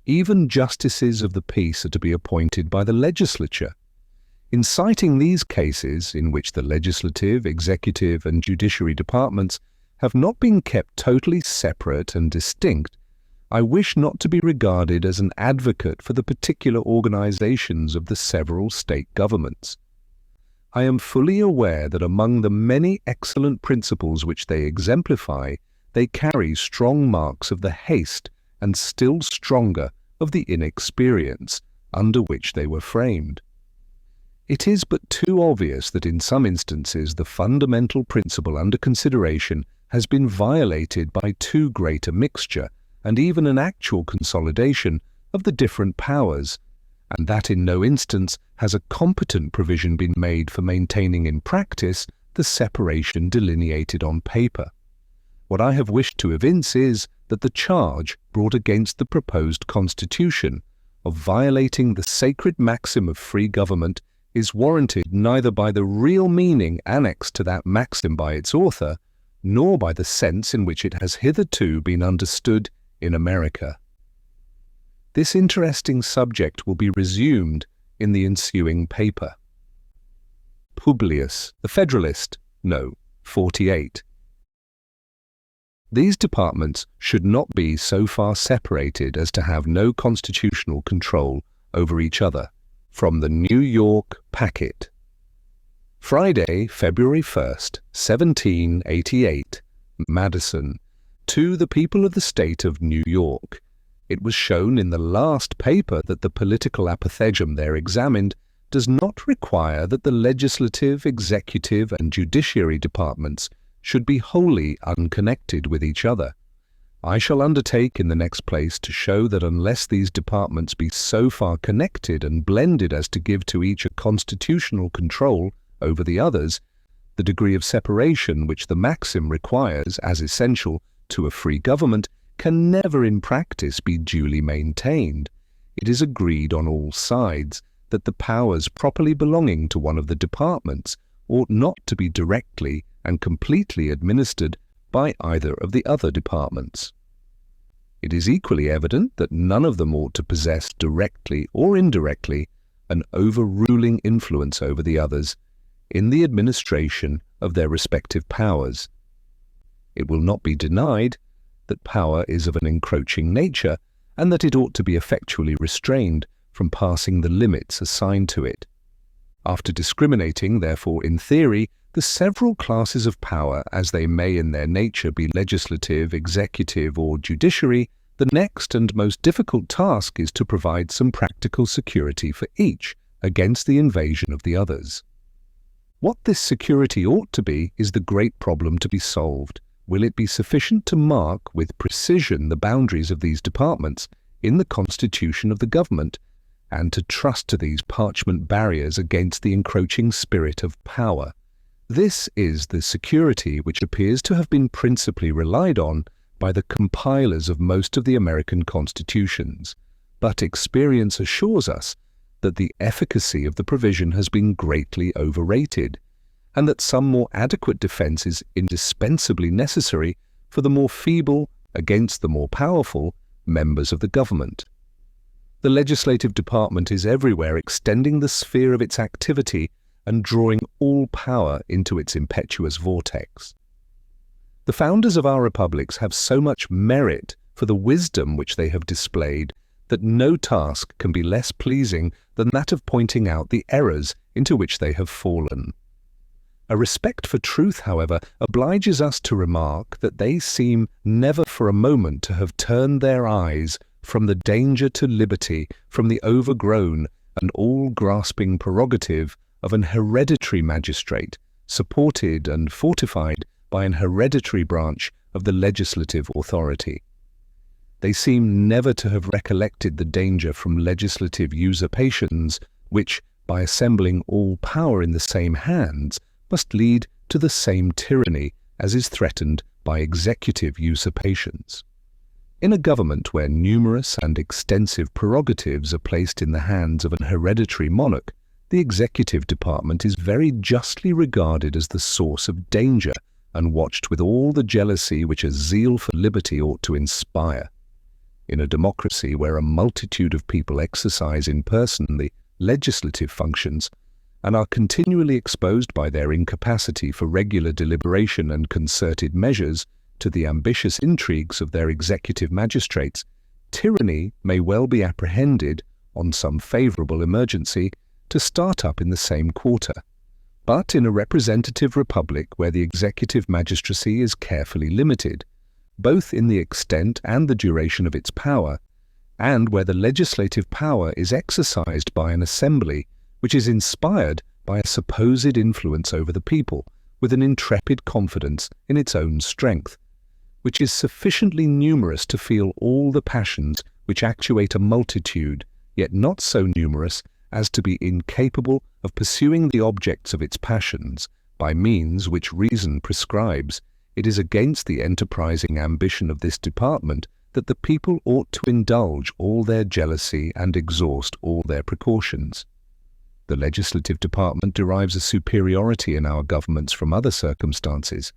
Even justices of the peace are to be appointed by the legislature. In citing these cases in which the legislative, executive, and judiciary departments have not been kept totally separate and distinct, I wish not to be regarded as an advocate for the particular organizations of the several state governments. I am fully aware that among the many excellent principles which they exemplify, they carry strong marks of the haste and still stronger of the inexperience under which they were framed. It is but too obvious that in some instances the fundamental principle under consideration has been violated by too great a mixture and even an actual consolidation of the different powers, and that in no instance has a competent provision been made for maintaining in practice the separation delineated on paper. What I have wished to evince is that the charge brought against the proposed constitution of violating the sacred maxim of free government is warranted neither by the real meaning annexed to that maxim by its author, nor by the sense in which it has hitherto been understood in America. This interesting subject will be resumed in the ensuing paper. Publius, the Federalist, No. 48. These departments should not be so far separated as to have no constitutional control over each other. From the New York Packet. Friday, February 1st, 1788, Madison. To the people of the state of New York. It was shown in the last paper that the political apothegm there examined does not require that the legislative, executive, and judiciary departments should be wholly unconnected with each other. I shall undertake in the next place to show that unless these departments be so far connected and blended as to give to each a constitutional control over the others, the degree of separation which the maxim requires as essential to a free government can never in practice be duly maintained. It is agreed on all sides that the powers properly belonging to one of the departments ought not to be directly and completely administered by either of the other departments. It is equally evident that none of them ought to possess directly or indirectly an overruling influence over the others in the administration of their respective powers. It will not be denied that power is of an encroaching nature and that it ought to be effectually restrained from passing the limits assigned to it. After discriminating, therefore, in theory, the several classes of power, as they may in their nature be legislative, executive, or judiciary, the next and most difficult task is to provide some practical security for each against the invasion of the others. What this security ought to be is the great problem to be solved. Will it be sufficient to mark with precision the boundaries of these departments in the constitution of the government, and to trust to these parchment barriers against the encroaching spirit of power? This is the security which appears to have been principally relied on by the compilers of most of the American constitutions, but experience assures us that the efficacy of the provision has been greatly overrated, and that some more adequate defense is indispensably necessary for the more feeble against the more powerful members of the government. The legislative department is everywhere extending the sphere of its activity and drawing all power into its impetuous vortex. The founders of our republics have so much merit for the wisdom which they have displayed that no task can be less pleasing than that of pointing out the errors into which they have fallen. A respect for truth, however, obliges us to remark that they seem never for a moment to have turned their eyes from the danger to liberty, from the overgrown and all-grasping prerogative of an hereditary magistrate, supported and fortified by an hereditary branch of the legislative authority. they seem never to have recollected the danger from legislative usurpations, which, by assembling all power in the same hands, must lead to the same tyranny as is threatened by executive usurpations. In a government where numerous and extensive prerogatives are placed in the hands of an hereditary monarch, the executive department is very justly regarded as the source of danger and watched with all the jealousy which a zeal for liberty ought to inspire. In a democracy where a multitude of people exercise in person the legislative functions and are continually exposed by their incapacity for regular deliberation and concerted measures to the ambitious intrigues of their executive magistrates, tyranny may well be apprehended, on some favourable emergency, to start up in the same quarter. But in a representative republic where the executive magistracy is carefully limited, both in the extent and the duration of its power, and where the legislative power is exercised by an assembly which is inspired by a supposed influence over the people, with an intrepid confidence in its own strength, which is sufficiently numerous to feel all the passions which actuate a multitude, yet not so numerous as to be incapable of pursuing the objects of its passions by means which reason prescribes, it is against the enterprising ambition of this department that the people ought to indulge all their jealousy and exhaust all their precautions. The legislative department derives a superiority in our governments from other circumstances.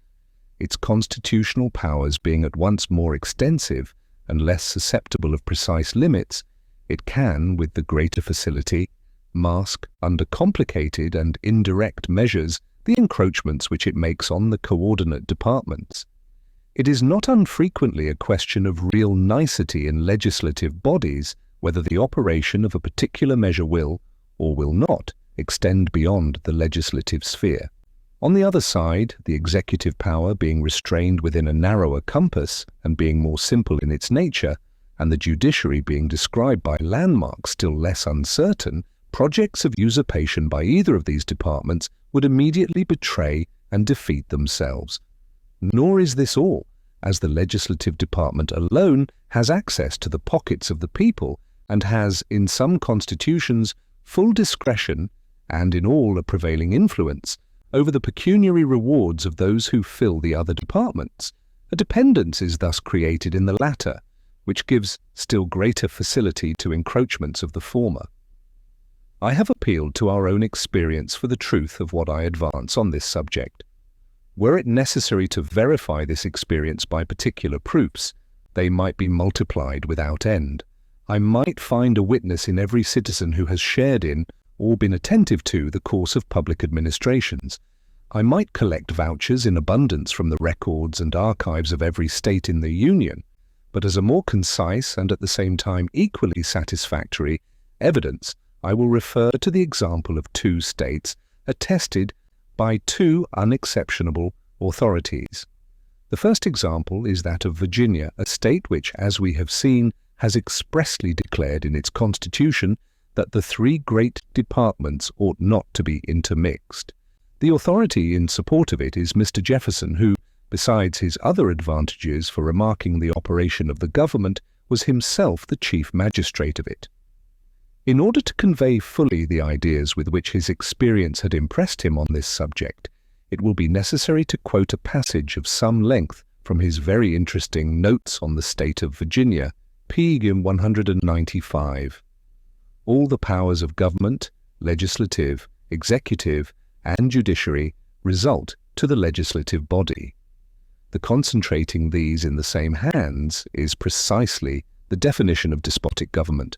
Its constitutional powers being at once more extensive and less susceptible of precise limits, it can, with the greater facility, mask under complicated and indirect measures the encroachments which it makes on the coordinate departments. It is not unfrequently a question of real nicety in legislative bodies whether the operation of a particular measure will, or will not, extend beyond the legislative sphere. On the other side, the executive power being restrained within a narrower compass and being more simple in its nature, and the judiciary being described by landmarks still less uncertain, projects of usurpation by either of these departments would immediately betray and defeat themselves. Nor is this all, as the legislative department alone has access to the pockets of the people and has, in some constitutions, full discretion, and in all a prevailing influence, over the pecuniary rewards of those who fill the other departments. A dependence is thus created in the latter, which gives still greater facility to encroachments of the former. I have appealed to our own experience for the truth of what I advance on this subject. Were it necessary to verify this experience by particular proofs, they might be multiplied without end. I might find a witness in every citizen who has shared in, or been attentive to, the course of public administrations. I might collect vouchers in abundance from the records and archives of every state in the Union, but as a more concise and at the same time equally satisfactory evidence, I will refer to the example of two states attested by two unexceptionable authorities. The first example is that of Virginia, a state which, as we have seen, has expressly declared in its constitution that the three great departments ought not to be intermixed. The authority in support of it is Mr. Jefferson, who, besides his other advantages for remarking the operation of the government, was himself the chief magistrate of it. In order to convey fully the ideas with which his experience had impressed him on this subject, it will be necessary to quote a passage of some length from his very interesting Notes on the State of Virginia, p. 195. All the powers of government, legislative, executive, and judiciary result to the legislative body. The concentrating these in the same hands is precisely the definition of despotic government.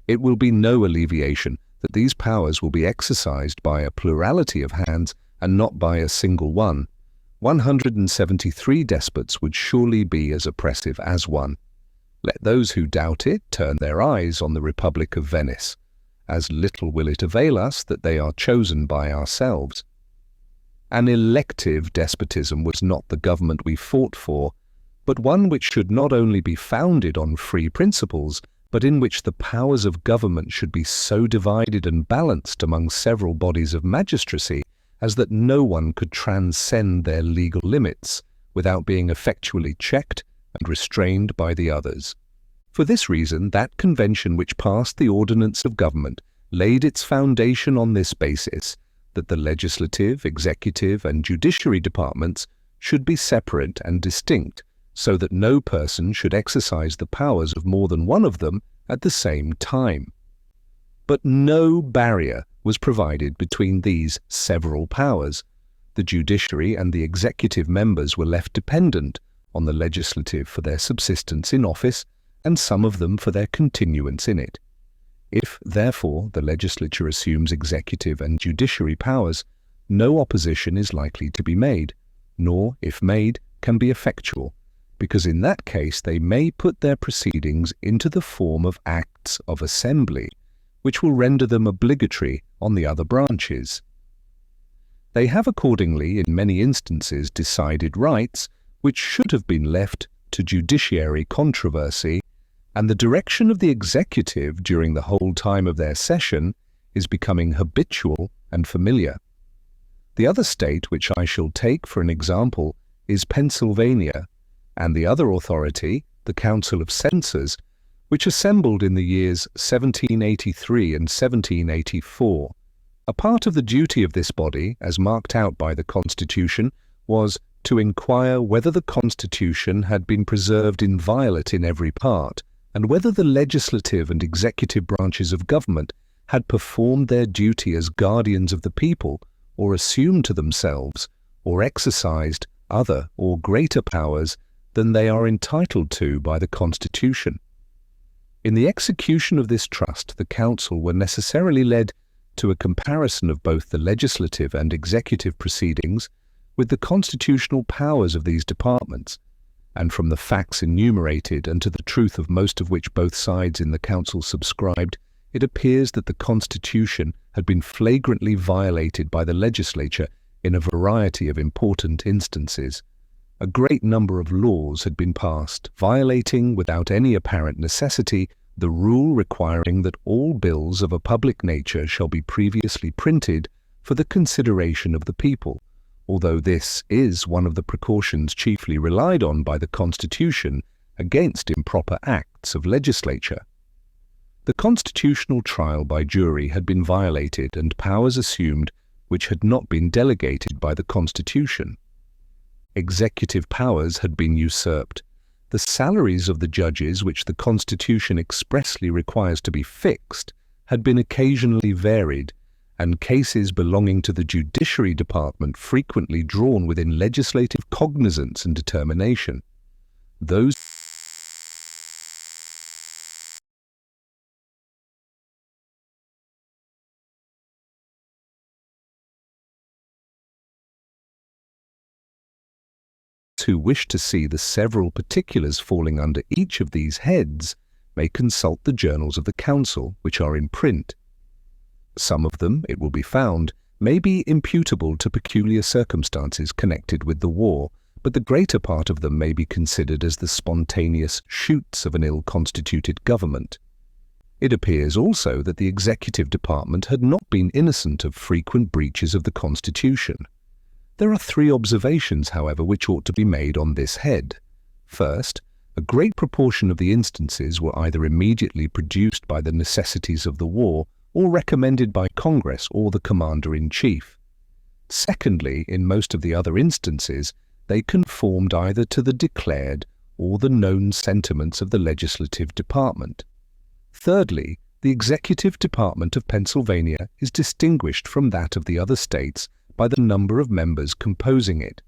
It will be no alleviation that these powers will be exercised by a plurality of hands and not by a single one. 173 despots would surely be as oppressive as one. Let those who doubt it turn their eyes on the Republic of Venice. As little will it avail us that they are chosen by ourselves. An elective despotism was not the government we fought for, but one which should not only be founded on free principles, but in which the powers of government should be so divided and balanced among several bodies of magistracy as that no one could transcend their legal limits without being effectually checked and restrained by the others. For this reason, that convention which passed the Ordinance of Government laid its foundation on this basis, that the legislative, executive, and judiciary departments should be separate and distinct, so that no person should exercise the powers of more than one of them at the same time. But no barrier was provided between these several powers. The judiciary and the executive members were left dependent on the legislative for their subsistence in office, and some of them for their continuance in it. If, therefore, the legislature assumes executive and judiciary powers, no opposition is likely to be made, nor, if made, can be effectual, because in that case they may put their proceedings into the form of acts of assembly, which will render them obligatory on the other branches. They have accordingly, in many instances, decided rights which should have been left to judiciary controversy, and the direction of the executive during the whole time of their session is becoming habitual and familiar. The other state which I shall take for an example is Pennsylvania, and the other authority, the Council of Censors, which assembled in the years 1783 and 1784. A part of the duty of this body, as marked out by the Constitution, was to inquire whether the Constitution had been preserved inviolate in every part, and whether the legislative and executive branches of government had performed their duty as guardians of the people, or assumed to themselves, or exercised other or greater powers than they are entitled to by the Constitution. In the execution of this trust, the Council were necessarily led to a comparison of both the legislative and executive proceedings with the constitutional powers of these departments, and from the facts enumerated and to the truth of most of which both sides in the Council subscribed, it appears that the Constitution had been flagrantly violated by the legislature in a variety of important instances. A great number of laws had been passed, violating, without any apparent necessity, the rule requiring that all bills of a public nature shall be previously printed for the consideration of the people, although this is one of the precautions chiefly relied on by the Constitution against improper acts of legislature. The constitutional trial by jury had been violated and powers assumed which had not been delegated by the Constitution. Executive powers had been usurped. The salaries of the judges, which the Constitution expressly requires to be fixed, had been occasionally varied, and cases belonging to the judiciary department frequently drawn within legislative cognizance and determination. Those who wish to see the several particulars falling under each of these heads may consult the journals of the Council, which are in print. Some of them, it will be found, may be imputable to peculiar circumstances connected with the war, but the greater part of them may be considered as the spontaneous shoots of an ill-constituted government. It appears also that the executive department had not been innocent of frequent breaches of the Constitution. There are 3 observations, however, which ought to be made on this head. First, a great proportion of the instances were either immediately produced by the necessities of the war or recommended by Congress or the Commander-in-Chief. Secondly, in most of the other instances, they conformed either to the declared or the known sentiments of the legislative department. Thirdly, the executive department of Pennsylvania is distinguished from that of the other states by the number of members composing it.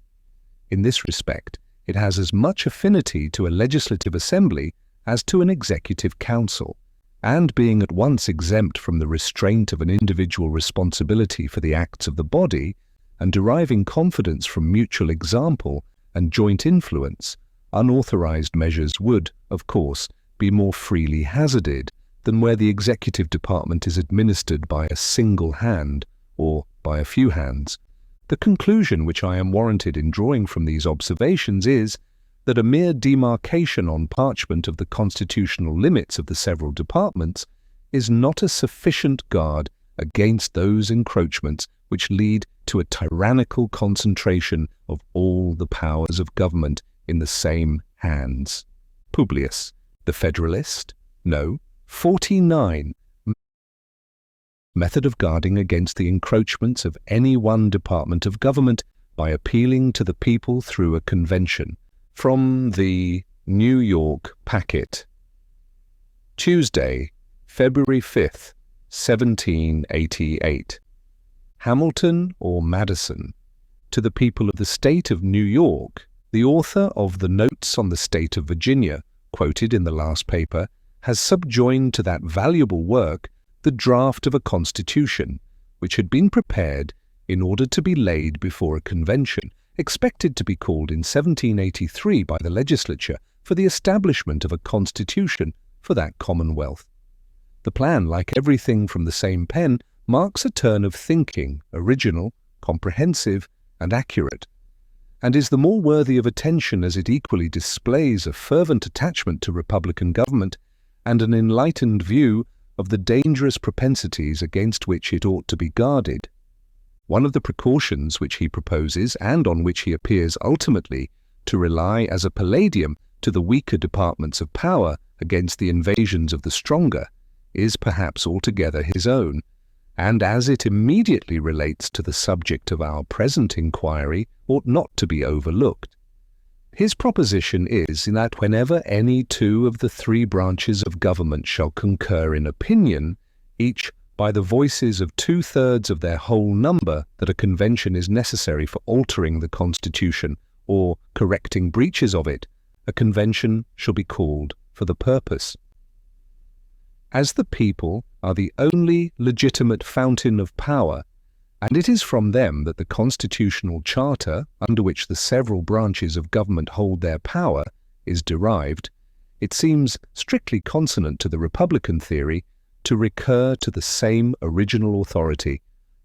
In this respect, it has as much affinity to a legislative assembly as to an executive council, and being at once exempt from the restraint of an individual responsibility for the acts of the body, and deriving confidence from mutual example and joint influence, unauthorized measures would, of course, be more freely hazarded than where the executive department is administered by a single hand or by a few hands. The conclusion which I am warranted in drawing from these observations is that a mere demarcation on parchment of the constitutional limits of the several departments is not a sufficient guard against those encroachments which lead to a tyrannical concentration of all the powers of government in the same hands. Publius, The Federalist? No. 49. Method of guarding against the encroachments of any one department of government by appealing to the people through a convention. From the New York Packet. Tuesday, February 5th, 1788. Hamilton or Madison? To the people of the state of New York, the author of the Notes on the State of Virginia, quoted in the last paper, has subjoined to that valuable work the draft of a constitution, which had been prepared in order to be laid before a convention, expected to be called in 1783 by the legislature for the establishment of a constitution for that commonwealth. The plan, like everything from the same pen, marks a turn of thinking, original, comprehensive, and accurate, and is the more worthy of attention as it equally displays a fervent attachment to republican government and an enlightened view of the dangerous propensities against which it ought to be guarded. One of the precautions which he proposes, and on which he appears ultimately to rely as a palladium to the weaker departments of power against the invasions of the stronger, is perhaps altogether his own, and as it immediately relates to the subject of our present inquiry, ought not to be overlooked. His proposition is that whenever any two of the three branches of government shall concur in opinion, each by the voices of 2/3 of their whole number, that a convention is necessary for altering the Constitution or correcting breaches of it, a convention shall be called for the purpose. As the people are the only legitimate fountain of power, and it is from them that the constitutional charter, under which the several branches of government hold their power, is derived, it seems strictly consonant to the republican theory to recur to the same original authority,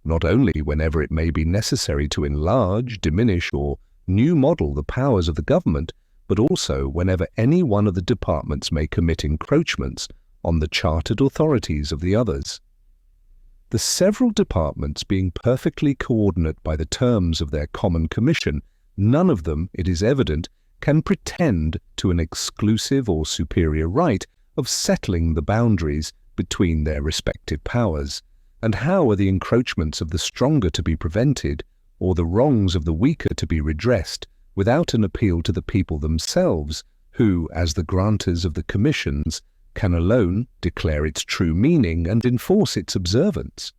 not only whenever it may be necessary to enlarge, diminish, or new model the powers of the government, but also whenever any one of the departments may commit encroachments on the chartered authorities of the others. The several departments being perfectly coordinate by the terms of their common commission, none of them, it is evident, can pretend to an exclusive or superior right of settling the boundaries between their respective powers. And how are the encroachments of the stronger to be prevented, or the wrongs of the weaker to be redressed, without an appeal to the people themselves, who, as the granters of the commissions, can alone declare its true meaning and enforce its observance?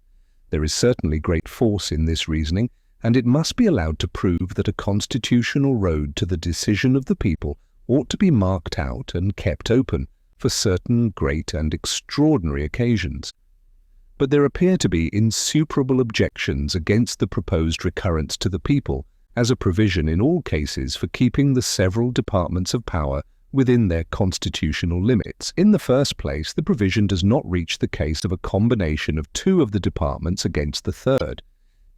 There is certainly great force in this reasoning, and it must be allowed to prove that a constitutional road to the decision of the people ought to be marked out and kept open for certain great and extraordinary occasions. But there appear to be insuperable objections against the proposed recurrence to the people as a provision in all cases for keeping the several departments of power within their constitutional limits. In the first place, the provision does not reach the case of a combination of two of the departments against the third.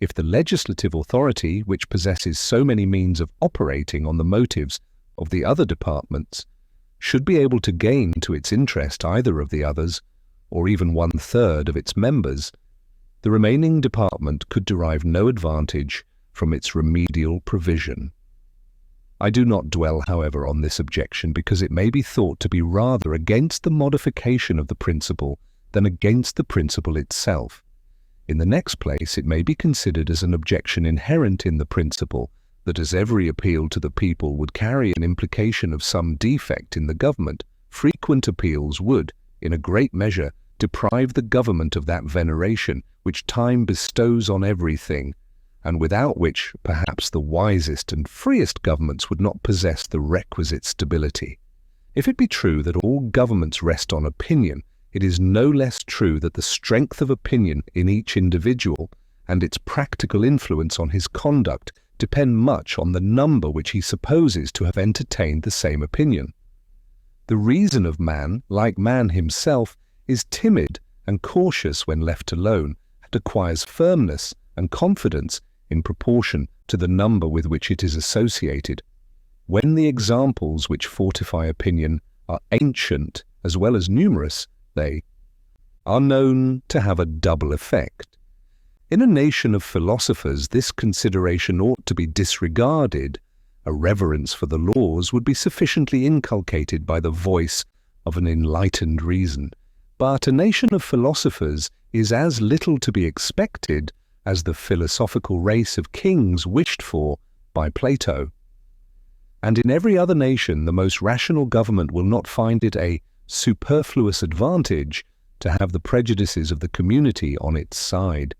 If the legislative authority, which possesses so many means of operating on the motives of the other departments, should be able to gain to its interest either of the others, or even 1/3 of its members, the remaining department could derive no advantage from its remedial provision. I do not dwell, however, on this objection, because it may be thought to be rather against the modification of the principle than against the principle itself. In the next place, it may be considered as an objection inherent in the principle, that as every appeal to the people would carry an implication of some defect in the government, frequent appeals would, in a great measure, deprive the government of that veneration which time bestows on everything, and without which perhaps the wisest and freest governments would not possess the requisite stability. If it be true that all governments rest on opinion, it is no less true that the strength of opinion in each individual and its practical influence on his conduct depend much on the number which he supposes to have entertained the same opinion. The reason of man, like man himself, is timid and cautious when left alone, and acquires firmness and confidence in proportion to the number with which it is associated. When the examples which fortify opinion are ancient as well as numerous, they are known to have a double effect. In a nation of philosophers, this consideration ought to be disregarded. A reverence for the laws would be sufficiently inculcated by the voice of an enlightened reason, but a nation of philosophers is as little to be expected as the philosophical race of kings wished for by Plato. And in every other nation, the most rational government will not find it a superfluous advantage to have the prejudices of the community on its side.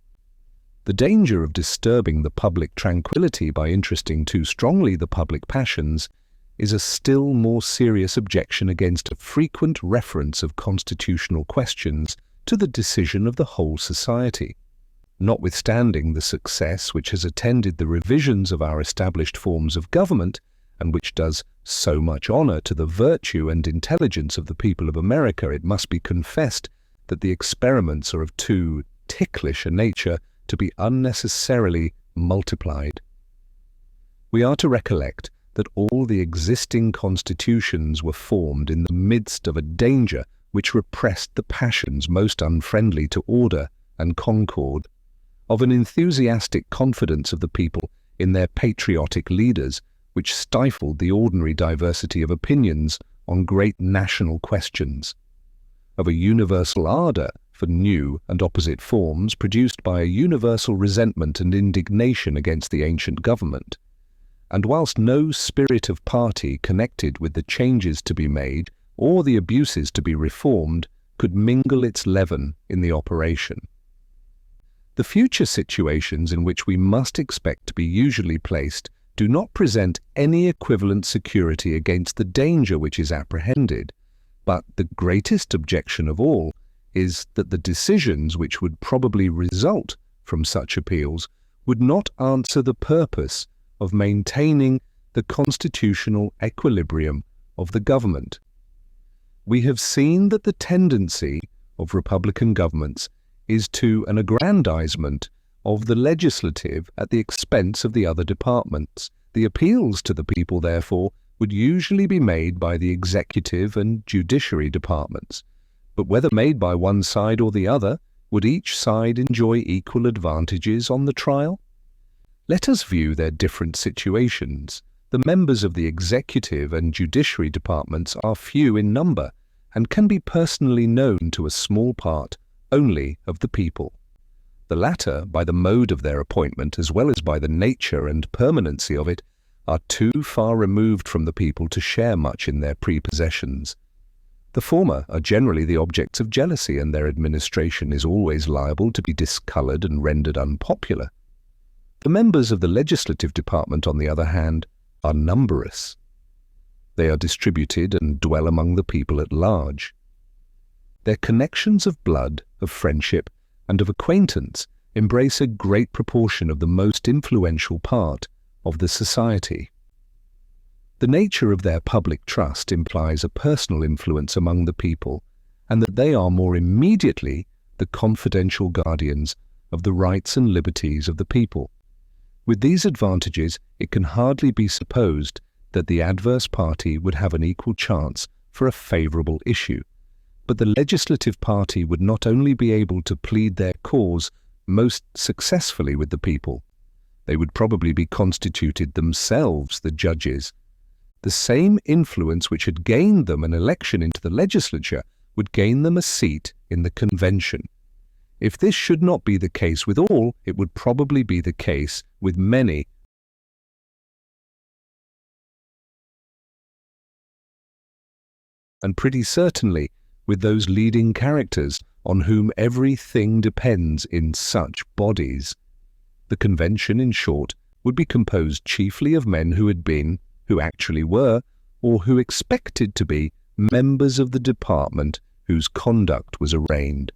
The danger of disturbing the public tranquility by interesting too strongly the public passions is a still more serious objection against a frequent reference of constitutional questions to the decision of the whole society. Notwithstanding the success which has attended the revisions of our established forms of government, and which does so much honor to the virtue and intelligence of the people of America, it must be confessed that the experiments are of too ticklish a nature to be unnecessarily multiplied. We are to recollect that all the existing constitutions were formed in the midst of a danger which repressed the passions most unfriendly to order and concord, of an enthusiastic confidence of the people in their patriotic leaders, which stifled the ordinary diversity of opinions on great national questions, of a universal ardor for new and opposite forms produced by a universal resentment and indignation against the ancient government. And whilst no spirit of party connected with the changes to be made or the abuses to be reformed could mingle its leaven in the operation. The future situations in which we must expect to be usually placed do not present any equivalent security against the danger which is apprehended, but the greatest objection of all is that the decisions which would probably result from such appeals would not answer the purpose of maintaining the constitutional equilibrium of the government. We have seen that the tendency of republican governments is to an aggrandizement of the legislative at the expense of the other departments. The appeals to the people, therefore, would usually be made by the executive and judiciary departments. But whether made by one side or the other, would each side enjoy equal advantages on the trial? Let us view their different situations. The members of the executive and judiciary departments are few in number and can be personally known to a small part only of the people. The latter, by the mode of their appointment as well as by the nature and permanency of it, are too far removed from the people to share much in their prepossessions. The former are generally the objects of jealousy, and their administration is always liable to be discoloured and rendered unpopular. The members of the legislative department, on the other hand, are numberless. They are distributed and dwell among the people at large. Their connections of blood, of friendship, and of acquaintance embrace a great proportion of the most influential part of the society. The nature of their public trust implies a personal influence among the people, and that they are more immediately the confidential guardians of the rights and liberties of the people. With these advantages, it can hardly be supposed that the adverse party would have an equal chance for a favourable issue. But the legislative party would not only be able to plead their cause most successfully with the people, they would probably be constituted themselves the judges. The same influence which had gained them an election into the legislature would gain them a seat in the convention. If this should not be the case with all, it would probably be the case with many. And pretty certainly with those leading characters on whom everything depends in such bodies. The convention, in short, would be composed chiefly of men who had been, who actually were, or who expected to be, members of the department whose conduct was arraigned.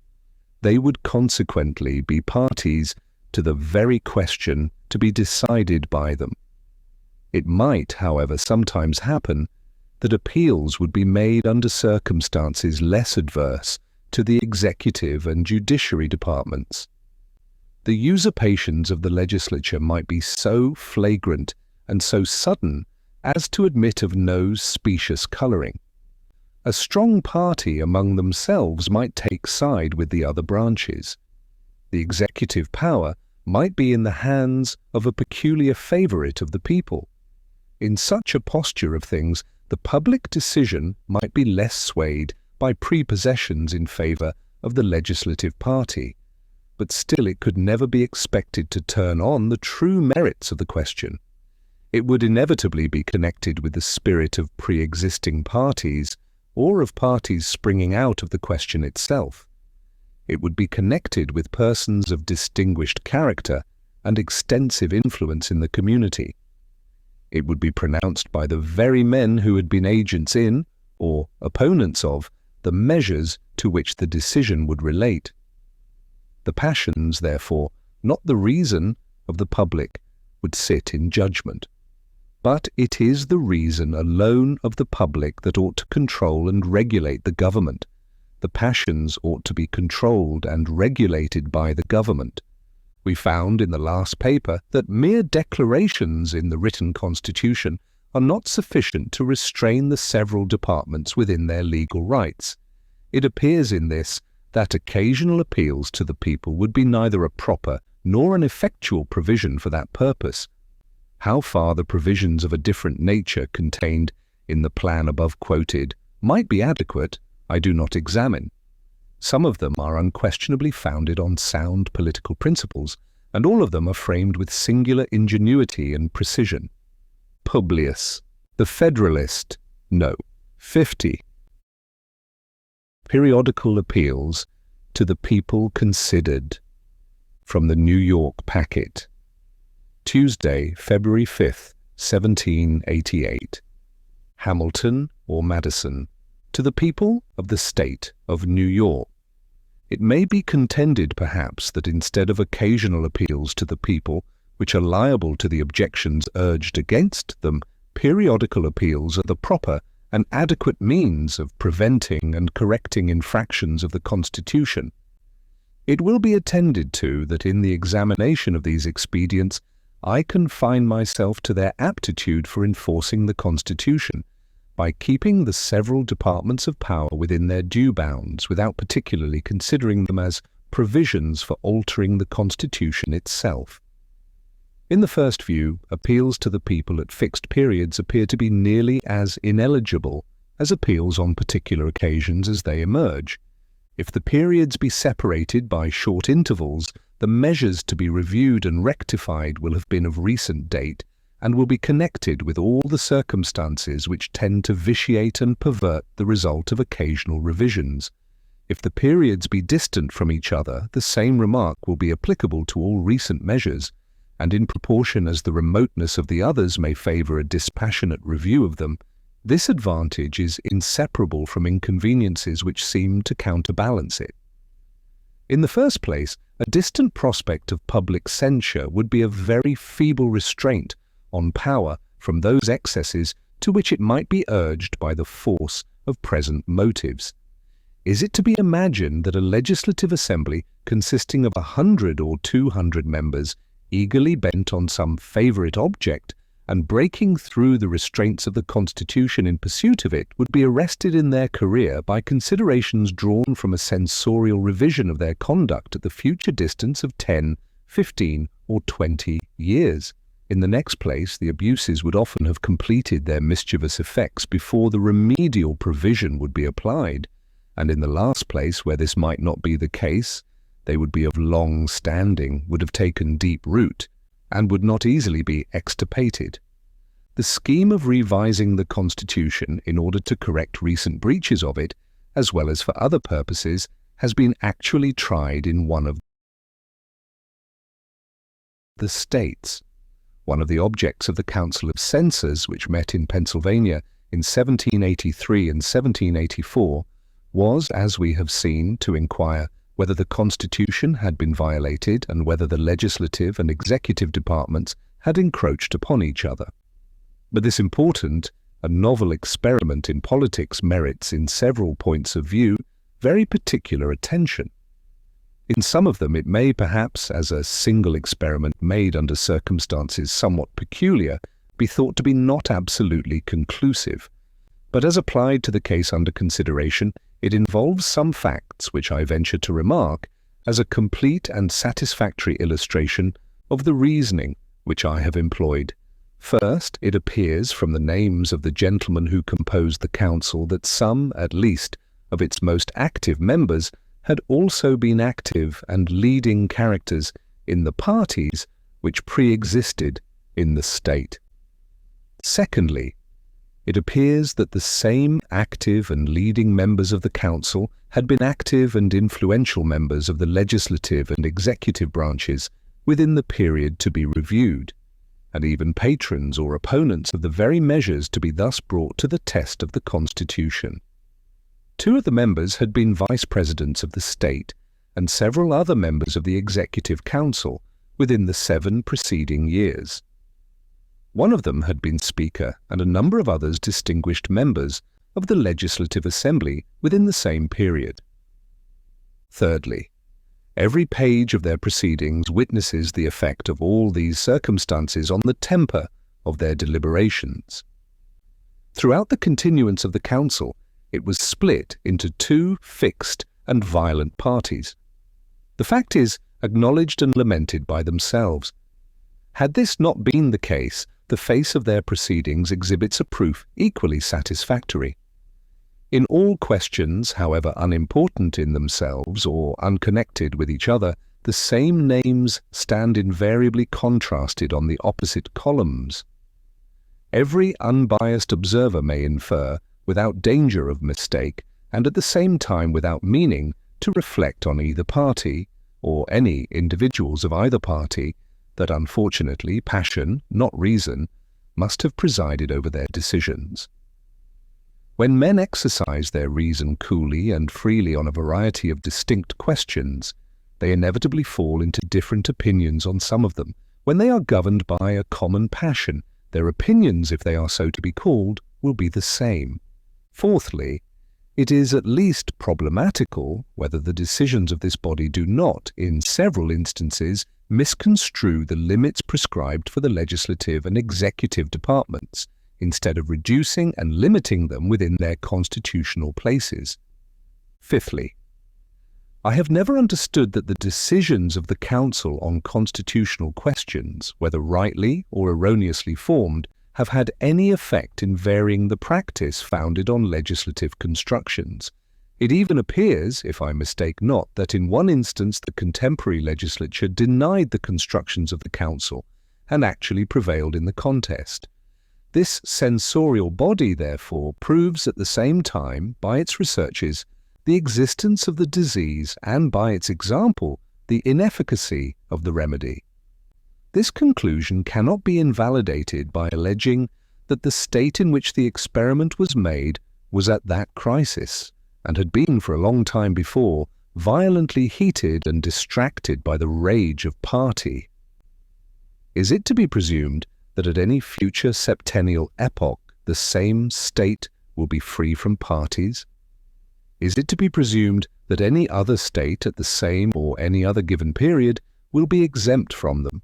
They would consequently be parties to the very question to be decided by them. It might, however, sometimes happen that appeals would be made under circumstances less adverse to the executive and judiciary departments. The usurpations of the legislature might be so flagrant and so sudden as to admit of no specious colouring. A strong party among themselves might take side with the other branches. The executive power might be in the hands of a peculiar favourite of the people. In such a posture of things, the public decision might be less swayed by prepossessions in favour of the legislative party, but still it could never be expected to turn on the true merits of the question. It would inevitably be connected with the spirit of pre-existing parties or of parties springing out of the question itself. It would be connected with persons of distinguished character and extensive influence in the community. It would be pronounced by the very men who had been agents in, or opponents of, the measures to which the decision would relate. The passions, therefore, not the reason of the public, would sit in judgment. But it is the reason alone of the public that ought to control and regulate the government. The passions ought to be controlled and regulated by the government. We found in the last paper that mere declarations in the written constitution are not sufficient to restrain the several departments within their legal rights. It appears in this that occasional appeals to the people would be neither a proper nor an effectual provision for that purpose. How far the provisions of a different nature contained in the plan above quoted might be adequate, I do not examine. Some of them are unquestionably founded on sound political principles, and all of them are framed with singular ingenuity and precision. Publius, the Federalist, No. 50. Periodical appeals to the people considered. From the New York Packet. Tuesday, February 5th, 1788. Hamilton or Madison, to the people of the state of New York. It may be contended, perhaps, that instead of occasional appeals to the people, which are liable to the objections urged against them, periodical appeals are the proper and adequate means of preventing and correcting infractions of the Constitution. It will be attended to that in the examination of these expedients I confine myself to their aptitude for enforcing the Constitution, by keeping the several departments of power within their due bounds, without particularly considering them as provisions for altering the Constitution itself. In the first view, appeals to the people at fixed periods appear to be nearly as ineligible as appeals on particular occasions as they emerge. If the periods be separated by short intervals, the measures to be reviewed and rectified will have been of recent date, and will be connected with all the circumstances which tend to vitiate and pervert the result of occasional revisions. If the periods be distant from each other, the same remark will be applicable to all recent measures, and in proportion as the remoteness of the others may favour a dispassionate review of them, this advantage is inseparable from inconveniences which seem to counterbalance it. In the first place, a distant prospect of public censure would be a very feeble restraint on power from those excesses to which it might be urged by the force of present motives. Is it to be imagined that a legislative assembly consisting of 100 or 200 members, eagerly bent on some favourite object, and breaking through the restraints of the Constitution in pursuit of it, would be arrested in their career by considerations drawn from a censorial revision of their conduct at the future distance of 10, 15, or 20 years? In the next place, the abuses would often have completed their mischievous effects before the remedial provision would be applied, and in the last place, where this might not be the case, they would be of long standing, would have taken deep root, and would not easily be extirpated. The scheme of revising the Constitution in order to correct recent breaches of it, as well as for other purposes, has been actually tried in one of the states. One of the objects of the Council of Censors, which met in Pennsylvania in 1783 and 1784, was, as we have seen, to inquire whether the Constitution had been violated and whether the legislative and executive departments had encroached upon each other. But this important and novel experiment in politics merits, in several points of view, very particular attention. In some of them it may perhaps, as a single experiment made under circumstances somewhat peculiar, be thought to be not absolutely conclusive. But as applied to the case under consideration, it involves some facts which I venture to remark as a complete and satisfactory illustration of the reasoning which I have employed. First, it appears from the names of the gentlemen who composed the council that some, at least, of its most active members had also been active and leading characters in the parties which pre-existed in the state. Secondly, it appears that the same active and leading members of the council had been active and influential members of the legislative and executive branches within the period to be reviewed, and even patrons or opponents of the very measures to be thus brought to the test of the Constitution. 2 of the members had been vice presidents of the state, and several other members of the Executive Council within the 7 preceding years. One of them had been Speaker, and a number of others distinguished members of the Legislative Assembly within the same period. Thirdly, every page of their proceedings witnesses the effect of all these circumstances on the temper of their deliberations. Throughout the continuance of the council, it was split into 2 fixed and violent parties. The fact is acknowledged and lamented by themselves. Had this not been the case, the face of their proceedings exhibits a proof equally satisfactory. In all questions, however unimportant in themselves or unconnected with each other, the same names stand invariably contrasted on the opposite columns. Every unbiased observer may infer, without danger of mistake, and at the same time without meaning, to reflect on either party, or any individuals of either party, that unfortunately passion, not reason, must have presided over their decisions. When men exercise their reason coolly and freely on a variety of distinct questions, they inevitably fall into different opinions on some of them. When they are governed by a common passion, their opinions, if they are so to be called, will be the same. Fourthly, it is at least problematical whether the decisions of this body do not, in several instances, misconstrue the limits prescribed for the legislative and executive departments, instead of reducing and limiting them within their constitutional places. Fifthly, I have never understood that the decisions of the Council on constitutional questions, whether rightly or erroneously formed, have had any effect in varying the practice founded on legislative constructions. It even appears, if I mistake not, that in one instance the contemporary legislature denied the constructions of the Council and actually prevailed in the contest. This censorial body, therefore, proves at the same time, by its researches, the existence of the disease and, by its example, the inefficacy of the remedy. This conclusion cannot be invalidated by alleging that the state in which the experiment was made was at that crisis, and had been for a long time before, violently heated and distracted by the rage of party. Is it to be presumed that at any future septennial epoch the same state will be free from parties? Is it to be presumed that any other state at the same or any other given period will be exempt from them?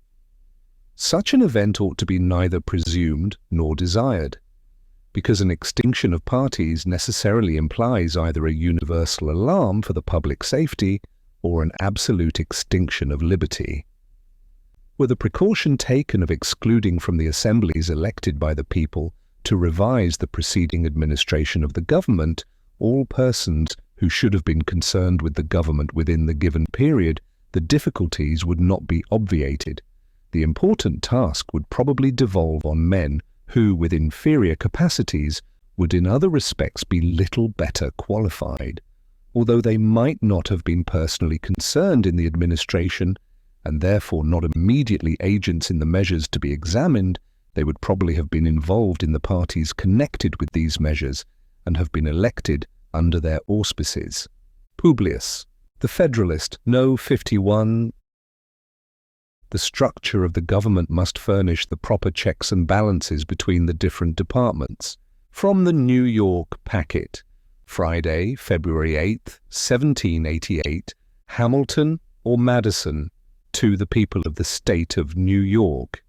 Such an event ought to be neither presumed nor desired, because an extinction of parties necessarily implies either a universal alarm for the public safety or an absolute extinction of liberty. Were the precaution taken of excluding from the assemblies elected by the people to revise the preceding administration of the government all persons who should have been concerned with the government within the given period, the difficulties would not be obviated. The important task would probably devolve on men who, with inferior capacities, would in other respects be little better qualified. Although they might not have been personally concerned in the administration, and therefore not immediately agents in the measures to be examined, they would probably have been involved in the parties connected with these measures, and have been elected under their auspices. Publius, the Federalist, No. 51. The structure of the government must furnish the proper checks and balances between the different departments. From the New York Packet, Friday, February 8, 1788, Hamilton or Madison, to the people of the state of New York.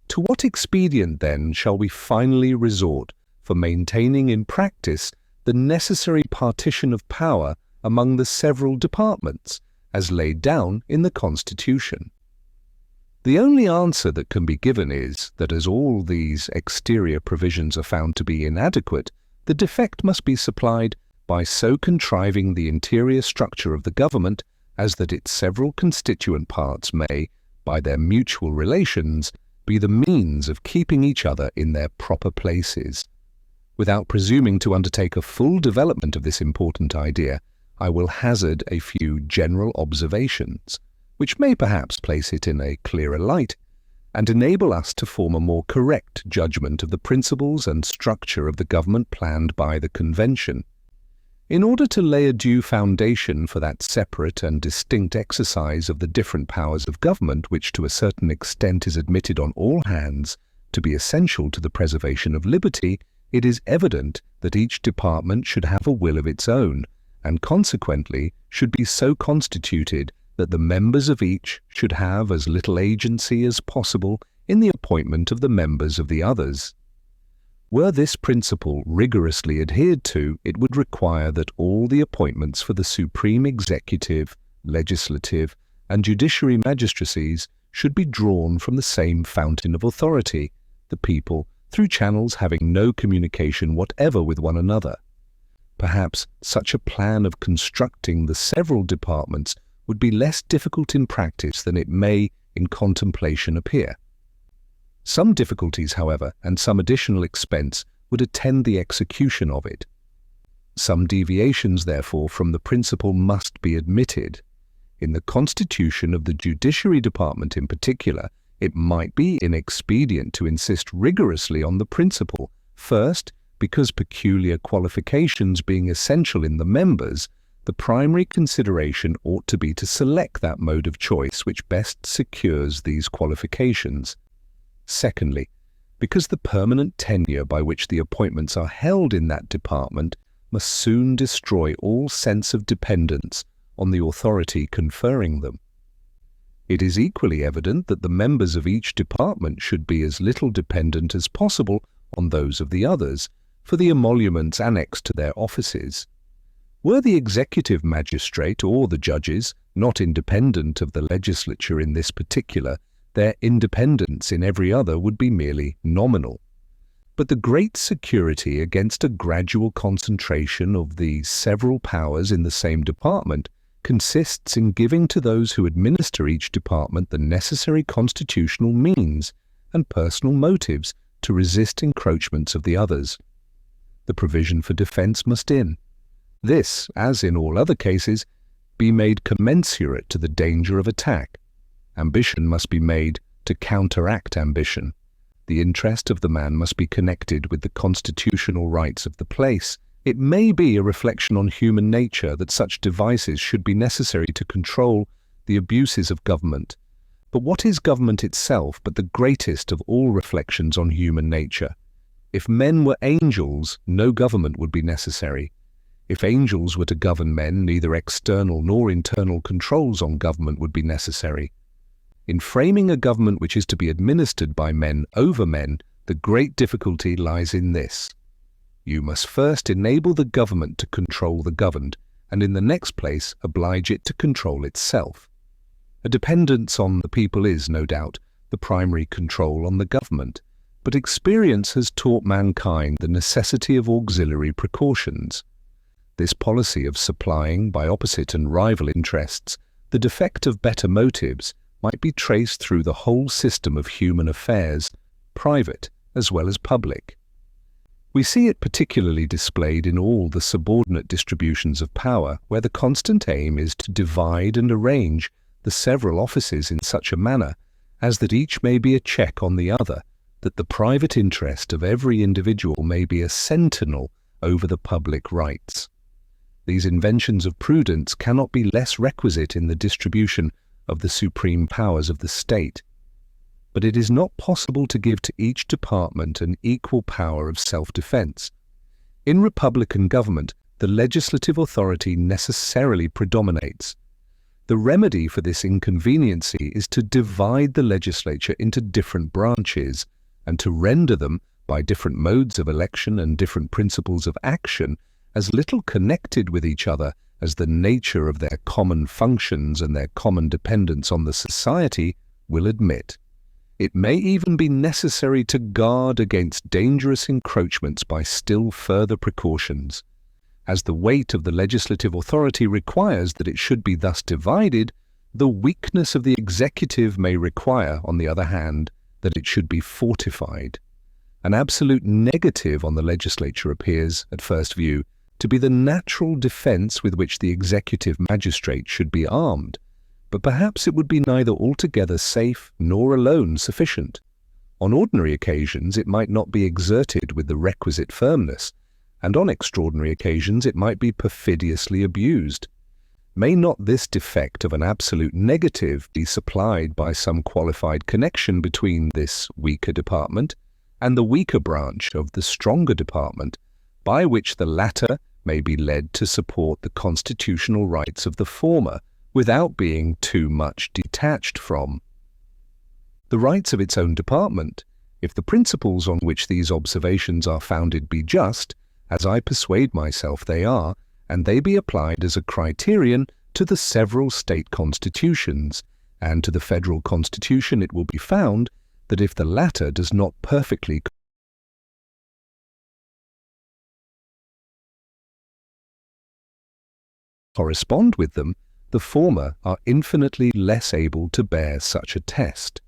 To what expedient, then, shall we finally resort for maintaining in practice the necessary partition of power among the several departments, as laid down in the Constitution? The only answer that can be given is that as all these exterior provisions are found to be inadequate, the defect must be supplied by so contriving the interior structure of the government as that its several constituent parts may, by their mutual relations, be the means of keeping each other in their proper places. Without presuming to undertake a full development of this important idea, I will hazard a few general observations, which may perhaps place it in a clearer light, and enable us to form a more correct judgment of the principles and structure of the government planned by the Convention. In order to lay a due foundation for that separate and distinct exercise of the different powers of government which to a certain extent is admitted on all hands to be essential to the preservation of liberty, it is evident that each department should have a will of its own, and consequently should be so constituted that the members of each should have as little agency as possible in the appointment of the members of the others. Were this principle rigorously adhered to, it would require that all the appointments for the supreme executive, legislative, and judiciary magistracies should be drawn from the same fountain of authority, the people, through channels having no communication whatever with one another. Perhaps such a plan of constructing the several departments would be less difficult in practice than it may in contemplation appear. Some difficulties, however, and some additional expense would attend the execution of it. Some deviations, therefore, from the principle must be admitted. In the constitution of the Judiciary Department in particular, it might be inexpedient to insist rigorously on the principle, first, because peculiar qualifications being essential in the members, the primary consideration ought to be to select that mode of choice which best secures these qualifications. Secondly, because the permanent tenure by which the appointments are held in that department must soon destroy all sense of dependence on the authority conferring them. It is equally evident that the members of each department should be as little dependent as possible on those of the others for the emoluments annexed to their offices. Were the executive magistrate or the judges not independent of the legislature in this particular, their independence in every other would be merely nominal. But the great security against a gradual concentration of the several powers in the same department consists in giving to those who administer each department the necessary constitutional means and personal motives to resist encroachments of the others. The provision for defense must in. This, as in all other cases, be made commensurate to the danger of attack. Ambition must be made to counteract ambition. The interest of the man must be connected with the constitutional rights of the place. It may be a reflection on human nature that such devices should be necessary to control the abuses of government. But what is government itself but the greatest of all reflections on human nature? If men were angels, no government would be necessary. If angels were to govern men, neither external nor internal controls on government would be necessary. In framing a government which is to be administered by men over men, the great difficulty lies in this. You must first enable the government to control the governed, and in the next place oblige it to control itself. A dependence on the people is, no doubt, the primary control on the government, but experience has taught mankind the necessity of auxiliary precautions. This policy of supplying, by opposite and rival interests, the defect of better motives might be traced through the whole system of human affairs, private as well as public. We see it particularly displayed in all the subordinate distributions of power, where the constant aim is to divide and arrange the several offices in such a manner as that each may be a check on the other, that the private interest of every individual may be a sentinel over the public rights. These inventions of prudence cannot be less requisite in the distribution of the supreme powers of the state. But it is not possible to give to each department an equal power of self-defense. In republican government, the legislative authority necessarily predominates. The remedy for this inconveniency is to divide the legislature into different branches, and to render them, by different modes of election and different principles of action, as little connected with each other as the nature of their common functions and their common dependence on the society will admit. It may even be necessary to guard against dangerous encroachments by still further precautions. as the weight of the legislative authority requires that it should be thus divided, the weakness of the executive may require, on the other hand, that it should be fortified. An absolute negative on the legislature appears, at first view, to be the natural defence with which the executive magistrate should be armed, but perhaps it would be neither altogether safe nor alone sufficient. On ordinary occasions it might not be exerted with the requisite firmness, and on extraordinary occasions it might be perfidiously abused. May not this defect of an absolute negative be supplied by some qualified connection between this weaker department and the weaker branch of the stronger department, by which the latter may be led to support the constitutional rights of the former without being too much detached from the rights of its own department, if the principles on which these observations are founded be just, as I persuade myself they are, and they be applied as a criterion to the several state constitutions, and to the federal constitution, it will be found that if the latter does not perfectly correspond with them, the former are infinitely less able to bear such a test.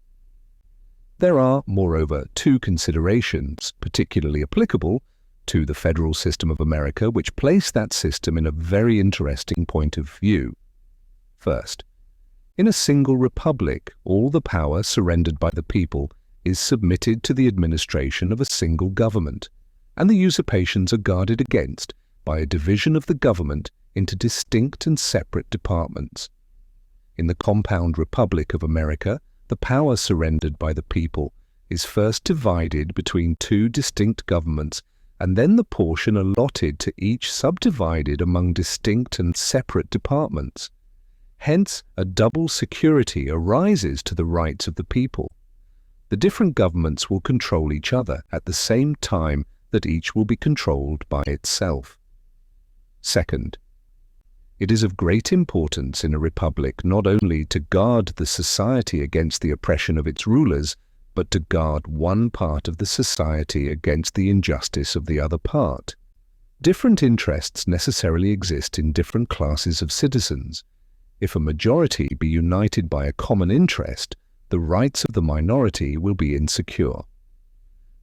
There are, moreover, two considerations particularly applicable to the federal system of America which place that system in a very interesting point of view. First, in a single republic, all the power surrendered by the people is submitted to the administration of a single government, and the usurpations are guarded against by a division of the government into distinct and separate departments. In the compound Republic of America, the power surrendered by the people is first divided between two distinct governments, and then the portion allotted to each subdivided among distinct and separate departments. Hence, a double security arises to the rights of the people. The different governments will control each other at the same time that each will be controlled by itself. Second, it is of great importance in a republic not only to guard the society against the oppression of its rulers, but to guard one part of the society against the injustice of the other part. Different interests necessarily exist in different classes of citizens. If a majority be united by a common interest, the rights of the minority will be insecure.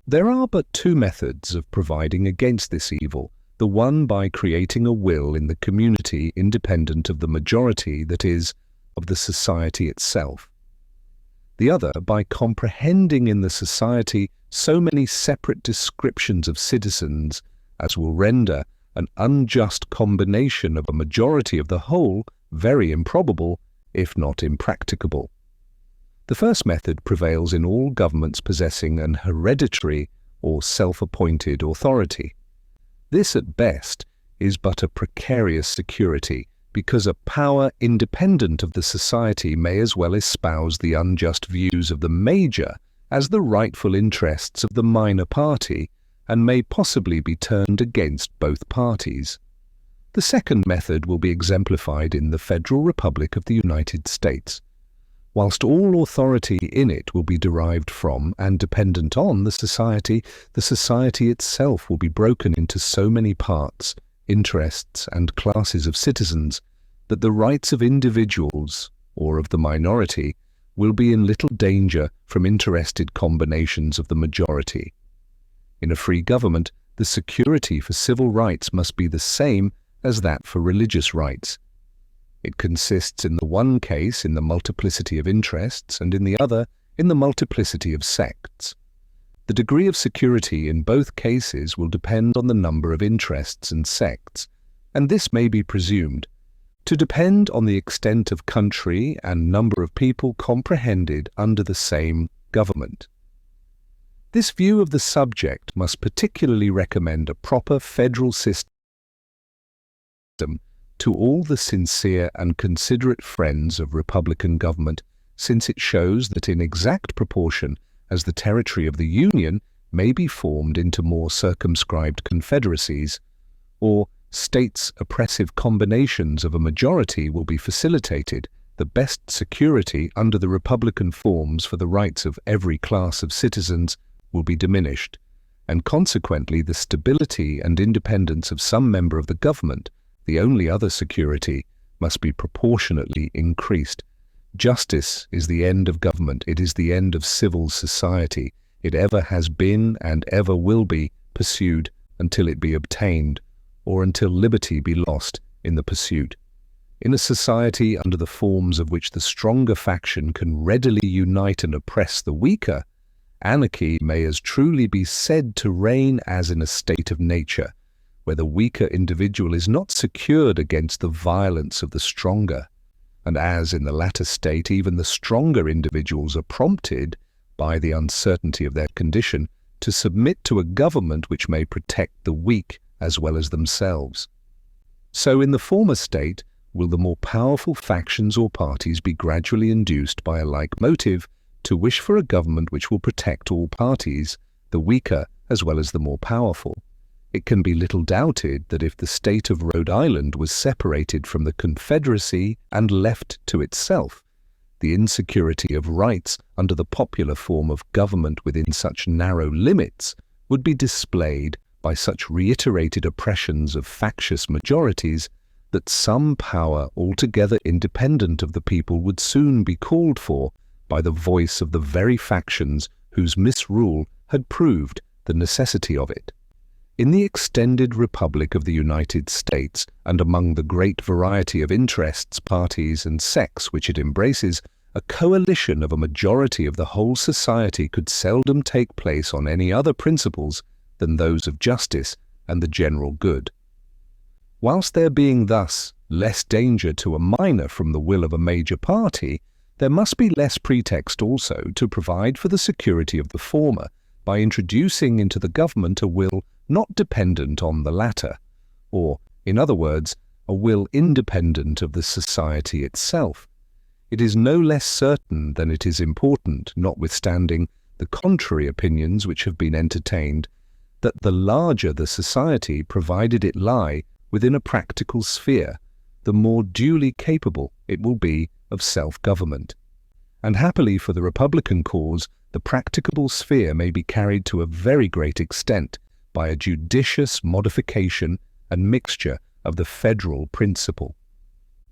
There are but two methods of providing against this evil, the one by creating a will in the community independent of the majority, that is, of the society itself. The other by comprehending in the society so many separate descriptions of citizens as will render an unjust combination of a majority of the whole very improbable, if not impracticable. The first method prevails in all governments possessing an hereditary or self-appointed authority. This, at best, is but a precarious security, because a power independent of the society may as well espouse the unjust views of the major as the rightful interests of the minor party, and may possibly be turned against both parties. The second method will be exemplified in the Federal Republic of the United States. Whilst all authority in it will be derived from and dependent on the society itself will be broken into so many parts, interests, and classes of citizens that the rights of individuals, or of the minority, will be in little danger from interested combinations of the majority. In a free government, the security for civil rights must be the same as that for religious rights. It consists in the one case in the multiplicity of interests, and in the other in the multiplicity of sects. The degree of security in both cases will depend on the number of interests and sects, and this may be presumed to depend on the extent of country and number of people comprehended under the same government. This view of the subject must particularly recommend a proper federal system to all the sincere and considerate friends of republican government, since it shows that in exact proportion as the territory of the Union may be formed into more circumscribed confederacies, or states' oppressive combinations of a majority will be facilitated, the best security under the republican forms for the rights of every class of citizens will be diminished, and consequently the stability and independence of some member of the government, the only other security, must be proportionately increased. Justice is the end of government. It is the end of civil society. It ever has been and ever will be pursued until it be obtained, or until liberty be lost in the pursuit. In a society under the forms of which the stronger faction can readily unite and oppress the weaker, anarchy may as truly be said to reign as in a state of nature, where the weaker individual is not secured against the violence of the stronger, and as in the latter state even the stronger individuals are prompted, by the uncertainty of their condition, to submit to a government which may protect the weak as well as themselves. So in the former state, will the more powerful factions or parties be gradually induced by a like motive to wish for a government which will protect all parties, the weaker as well as the more powerful. It can be little doubted that if the state of Rhode Island was separated from the Confederacy and left to itself, the insecurity of rights under the popular form of government within such narrow limits would be displayed by such reiterated oppressions of factious majorities that some power altogether independent of the people would soon be called for by the voice of the very factions whose misrule had proved the necessity of it. In the extended Republic of the United States, and among the great variety of interests, parties, and sects which it embraces, a coalition of a majority of the whole society could seldom take place on any other principles than those of justice and the general good. Whilst there being thus less danger to a minor from the will of a major party, there must be less pretext also to provide for the security of the former by introducing into the government a will not dependent on the latter, or, in other words, a will independent of the society itself. It is no less certain than it is important, notwithstanding the contrary opinions which have been entertained, that the larger the society, provided it lie within a practical sphere, the more duly capable it will be of self-government. And happily for the Republican cause, the practicable sphere may be carried to a very great extent by a judicious modification and mixture of the federal principle.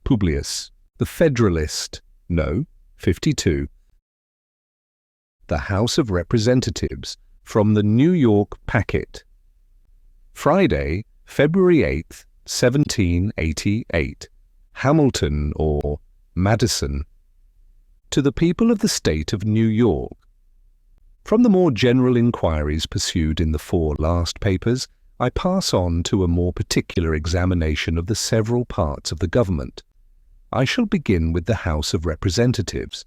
Publius, the Federalist, No. 52. The House of Representatives, from the New York Packet. Friday, February 8th, 1788. Hamilton or Madison. To the people of the state of New York. From the more general inquiries pursued in the 4 last papers, I pass on to a more particular examination of the several parts of the government. I shall begin with the House of Representatives.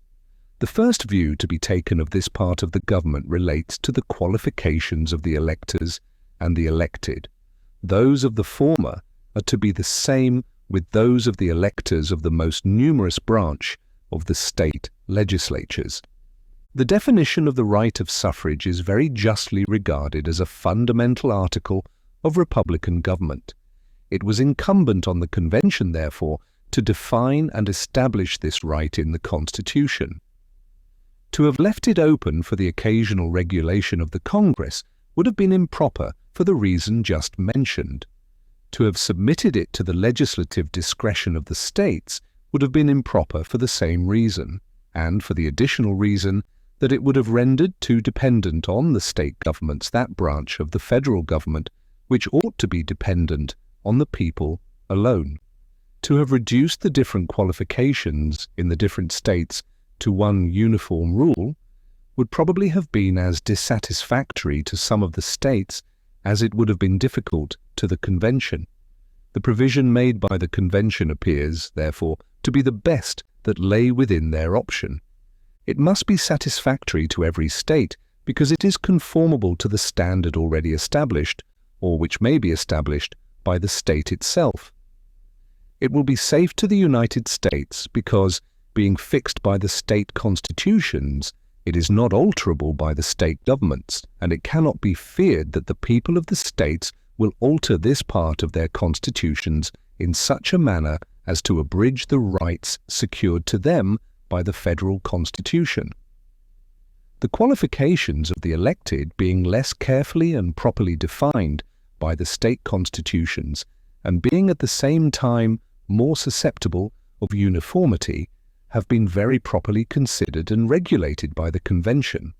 The first view to be taken of this part of the government relates to the qualifications of the electors and the elected. Those of the former are to be the same with those of the electors of the most numerous branch of the state legislatures. The definition of the right of suffrage is very justly regarded as a fundamental article of republican government. It was incumbent on the Convention, therefore, to define and establish this right in the Constitution. To have left it open for the occasional regulation of the Congress would have been improper for the reason just mentioned. To have submitted it to the legislative discretion of the states would have been improper for the same reason, and for the additional reason that it would have rendered too dependent on the state governments that branch of the federal government which ought to be dependent on the people alone. To have reduced the different qualifications in the different states to one uniform rule would probably have been as dissatisfactory to some of the states as it would have been difficult to the Convention. The provision made by the Convention appears, therefore, to be the best that lay within their option. It must be satisfactory to every state because it is conformable to the standard already established, or which may be established by the state itself. It will be safe to the United States because, being fixed by the state constitutions, it is not alterable by the state governments, and it cannot be feared that the people of the states will alter this part of their constitutions in such a manner as to abridge the rights secured to them by the federal constitution. the qualifications of the elected being less carefully and properly defined by the state constitutions and being at the same time more susceptible of uniformity, have been very properly considered and regulated by the Convention.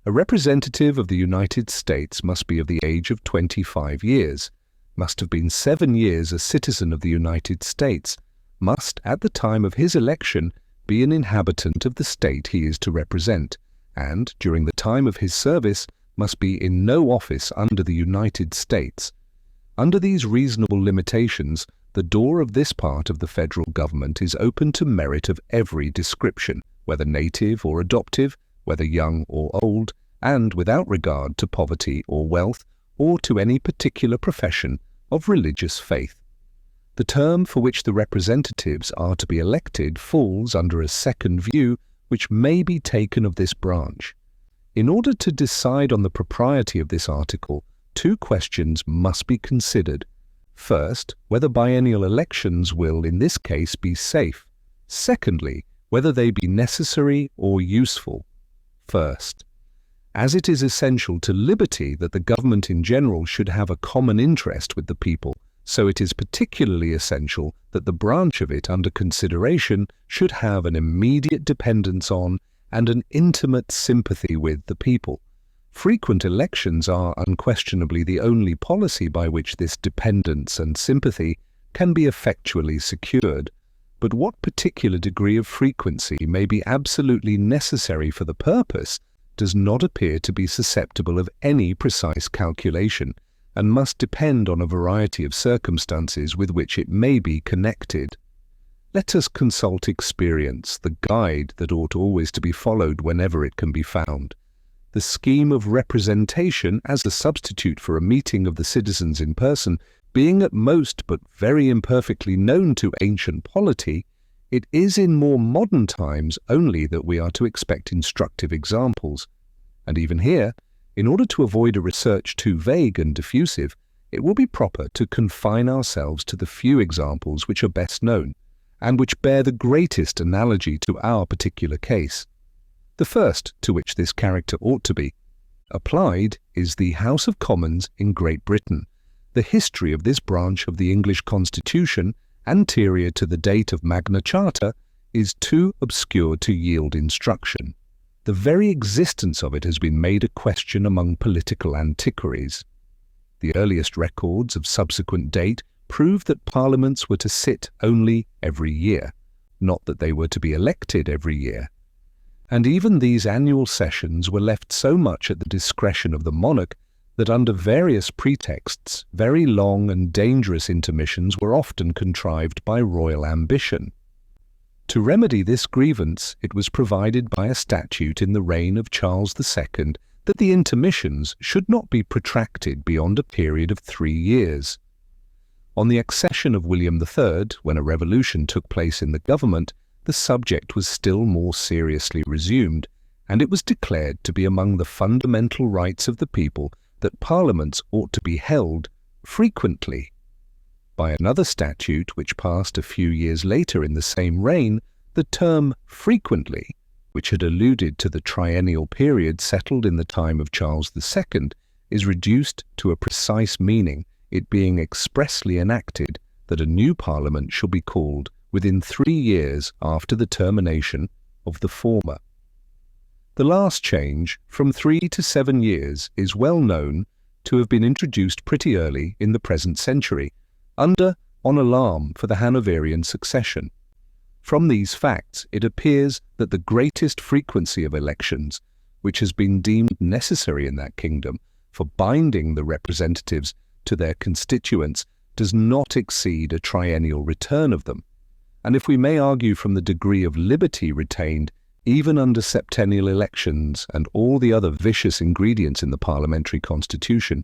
A representative of the United States must be of the age of 25 years, must have been 7 years a citizen of the United States, must, at the time of his election, be an inhabitant of the state he is to represent, and, during the time of his service, must be in no office under the United States. Under these reasonable limitations, the door of this part of the federal government is open to merit of every description, whether native or adoptive, whether young or old, and without regard to poverty or wealth, or to any particular profession of religious faith. The term for which the representatives are to be elected falls under a second view which may be taken of this branch. In order to decide on the propriety of this article, two questions must be considered. First, whether biennial elections will, in this case, be safe. Secondly, whether they be necessary or useful. First, as it is essential to liberty that the government in general should have a common interest with the people, so it is particularly essential that the branch of it under consideration should have an immediate dependence on and an intimate sympathy with the people. Frequent elections are unquestionably the only policy by which this dependence and sympathy can be effectually secured, but what particular degree of frequency may be absolutely necessary for the purpose does not appear to be susceptible of any precise calculation, and must depend on a variety of circumstances with which it may be connected. Let us consult experience, the guide that ought always to be followed whenever it can be found. The scheme of representation as a substitute for a meeting of the citizens in person being at most but very imperfectly known to ancient polity, it is in more modern times only that we are to expect instructive examples. And even here, in order to avoid a research too vague and diffusive, it will be proper to confine ourselves to the few examples which are best known, and which bear the greatest analogy to our particular case. The first to which this character ought to be applied is the House of Commons in Great Britain. The history of this branch of the English Constitution, anterior to the date of Magna Charta, is too obscure to yield instruction. The very existence of it has been made a question among political antiquaries. The earliest records of subsequent date prove that parliaments were to sit only every year, not that they were to be elected every year. And even these annual sessions were left so much at the discretion of the monarch that under various pretexts, very long and dangerous intermissions were often contrived by royal ambition. To remedy this grievance, it was provided by a statute in the reign of Charles II that the intermissions should not be protracted beyond a period of 3 years. On the accession of William III, when a revolution took place in the government, the subject was still more seriously resumed, and it was declared to be among the fundamental rights of the people that parliaments ought to be held frequently. By another statute, which passed a few years later in the same reign, the term frequently, which had alluded to the triennial period settled in the time of Charles II, is reduced to a precise meaning, it being expressly enacted that a new parliament shall be called within 3 years after the termination of the former. The last change, from 3 to 7 years, is well known to have been introduced pretty early in the present century, on alarm for the Hanoverian succession. From these facts, it appears that the greatest frequency of elections, which has been deemed necessary in that kingdom for binding the representatives to their constituents, does not exceed a triennial return of them. And if we may argue from the degree of liberty retained even under septennial elections and all the other vicious ingredients in the parliamentary constitution,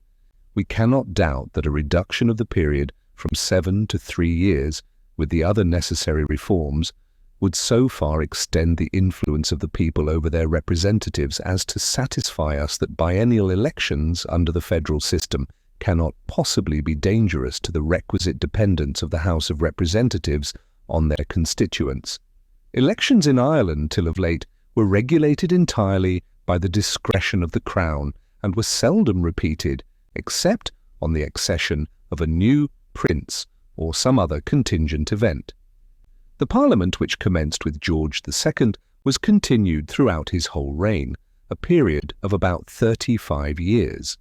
we cannot doubt that a reduction of the period from 7 to 3 years, with the other necessary reforms, would so far extend the influence of the people over their representatives as to satisfy us that biennial elections under the federal system cannot possibly be dangerous to the requisite dependence of the House of Representatives on their constituents. Elections in Ireland till of late were regulated entirely by the discretion of the Crown and were seldom repeated except on the accession of a new prince or some other contingent event. The Parliament which commenced with George II was continued throughout his whole reign, a period of about 35 years.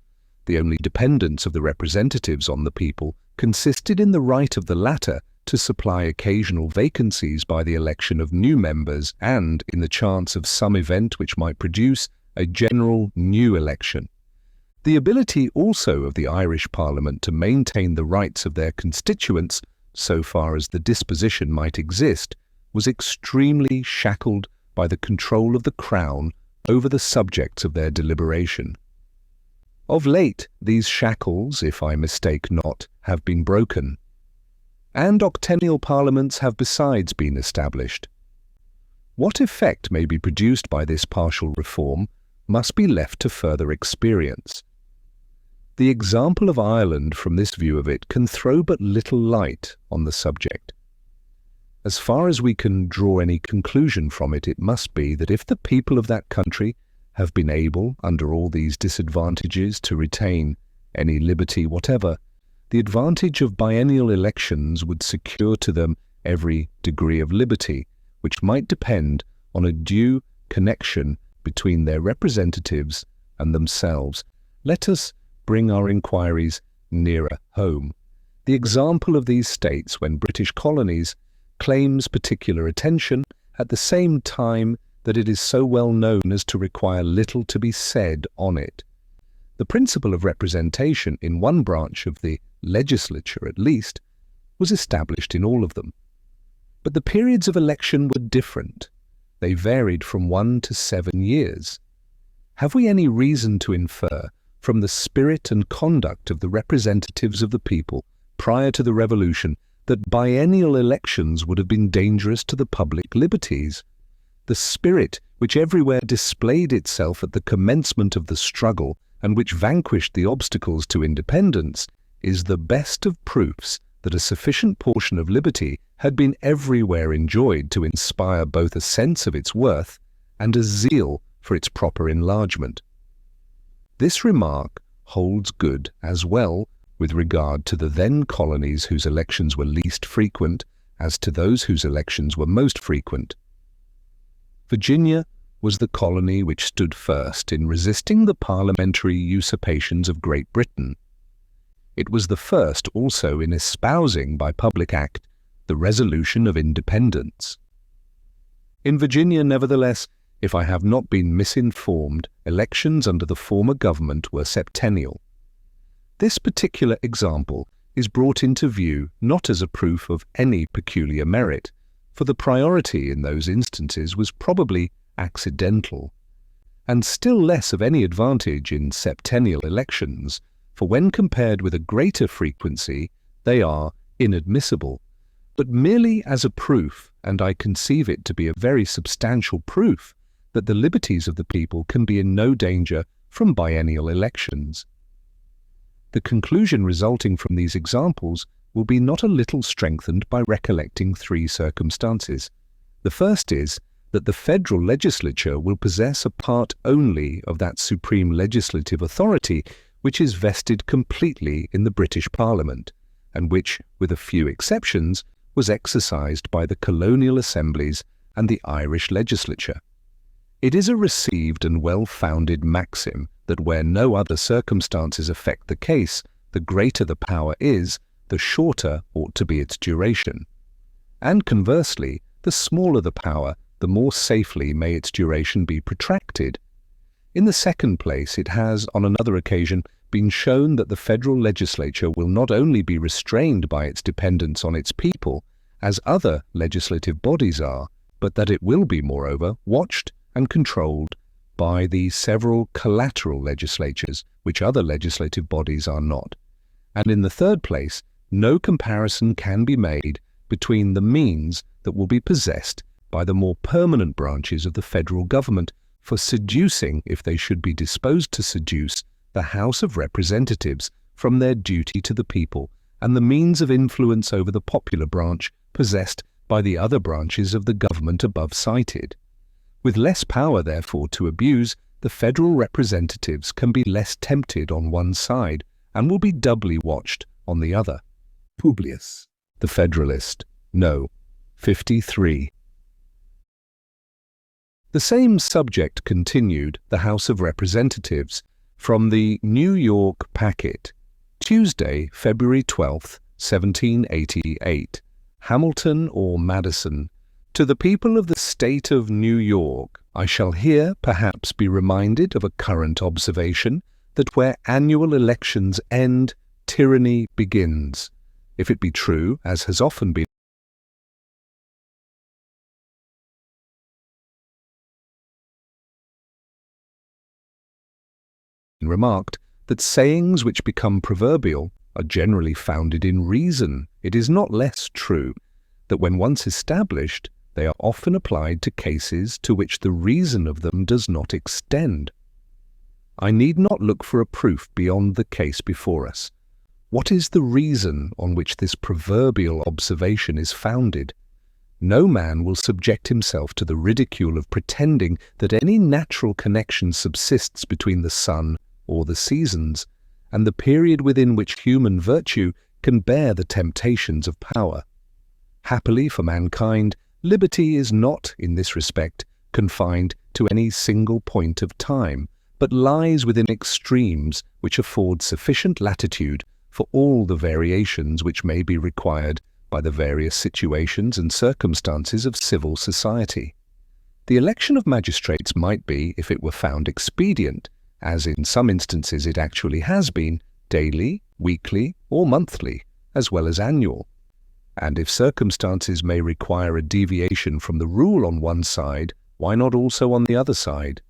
The only dependence of the representatives on the people consisted in the right of the latter to supply occasional vacancies by the election of new members and in the chance of some event which might produce a general new election. The ability also of the Irish Parliament to maintain the rights of their constituents, so far as the disposition might exist, was extremely shackled by the control of the Crown over the subjects of their deliberation. Of late, these shackles, if I mistake not, have been broken, and octennial parliaments have besides been established. What effect may be produced by this partial reform must be left to further experience. The example of Ireland from this view of it can throw but little light on the subject. As far as we can draw any conclusion from it, it must be that if the people of that country have been able, under all these disadvantages, to retain any liberty whatever, the advantage of biennial elections would secure to them every degree of liberty, which might depend on a due connection between their representatives and themselves. Let us bring our inquiries nearer home. The example of these states when British colonies claims particular attention at the same time that it is so well known as to require little to be said on it. The principle of representation in one branch of the legislature, at least, was established in all of them. But the periods of election were different. They varied from 1 to 7 years. Have we any reason to infer from the spirit and conduct of the representatives of the people prior to the Revolution that biennial elections would have been dangerous to the public liberties? The spirit which everywhere displayed itself at the commencement of the struggle and which vanquished the obstacles to independence is the best of proofs that a sufficient portion of liberty had been everywhere enjoyed to inspire both a sense of its worth and a zeal for its proper enlargement. This remark holds good as well with regard to the then colonies whose elections were least frequent as to those whose elections were most frequent. Virginia was the colony which stood first in resisting the parliamentary usurpations of Great Britain. It was the first also in espousing by public act the resolution of independence. In Virginia, nevertheless, if I have not been misinformed, elections under the former government were septennial. This particular example is brought into view not as a proof of any peculiar merit, for the priority in those instances was probably accidental, and still less of any advantage in septennial elections, for when compared with a greater frequency, they are inadmissible, but merely as a proof, and I conceive it to be a very substantial proof, that the liberties of the people can be in no danger from biennial elections. The conclusion resulting from these examples will be not a little strengthened by recollecting 3 circumstances. The first is that the federal legislature will possess a part only of that supreme legislative authority which is vested completely in the British Parliament, and which, with a few exceptions, was exercised by the colonial assemblies and the Irish legislature. It is a received and well-founded maxim that where no other circumstances affect the case, the greater the power is, the shorter ought to be its duration. And conversely, the smaller the power, the more safely may its duration be protracted. In the second place, it has, on another occasion, been shown that the federal legislature will not only be restrained by its dependence on its people, as other legislative bodies are, but that it will be, moreover, watched and controlled by the several collateral legislatures, which other legislative bodies are not. And in the third place, no comparison can be made between the means that will be possessed by the more permanent branches of the federal government for seducing, if they should be disposed to seduce, the House of Representatives from their duty to the people, and the means of influence over the popular branch possessed by the other branches of the government above cited. With less power, therefore, to abuse, the federal representatives can be less tempted on one side and will be doubly watched on the other. Publius, the Federalist, No. 53. The same subject continued, the House of Representatives, from the New York Packet, Tuesday, February 12, 1788. Hamilton or Madison. To the people of the state of New York, I shall here perhaps be reminded of a current observation that where annual elections end, tyranny begins. If it be true, as has often been remarked, that sayings which become proverbial are generally founded in reason, it is not less true that when once established, they are often applied to cases to which the reason of them does not extend. I need not look for a proof beyond the case before us. What is the reason on which this proverbial observation is founded? No man will subject himself to the ridicule of pretending that any natural connection subsists between the sun or the seasons, and the period within which human virtue can bear the temptations of power. Happily for mankind, liberty is not, in this respect, confined to any single point of time, but lies within extremes which afford sufficient latitude for all the variations which may be required by the various situations and circumstances of civil society. The election of magistrates might be, if it were found expedient, as in some instances it actually has been, daily, weekly, or monthly, as well as annual. And if circumstances may require a deviation from the rule on one side, why not also on the other side?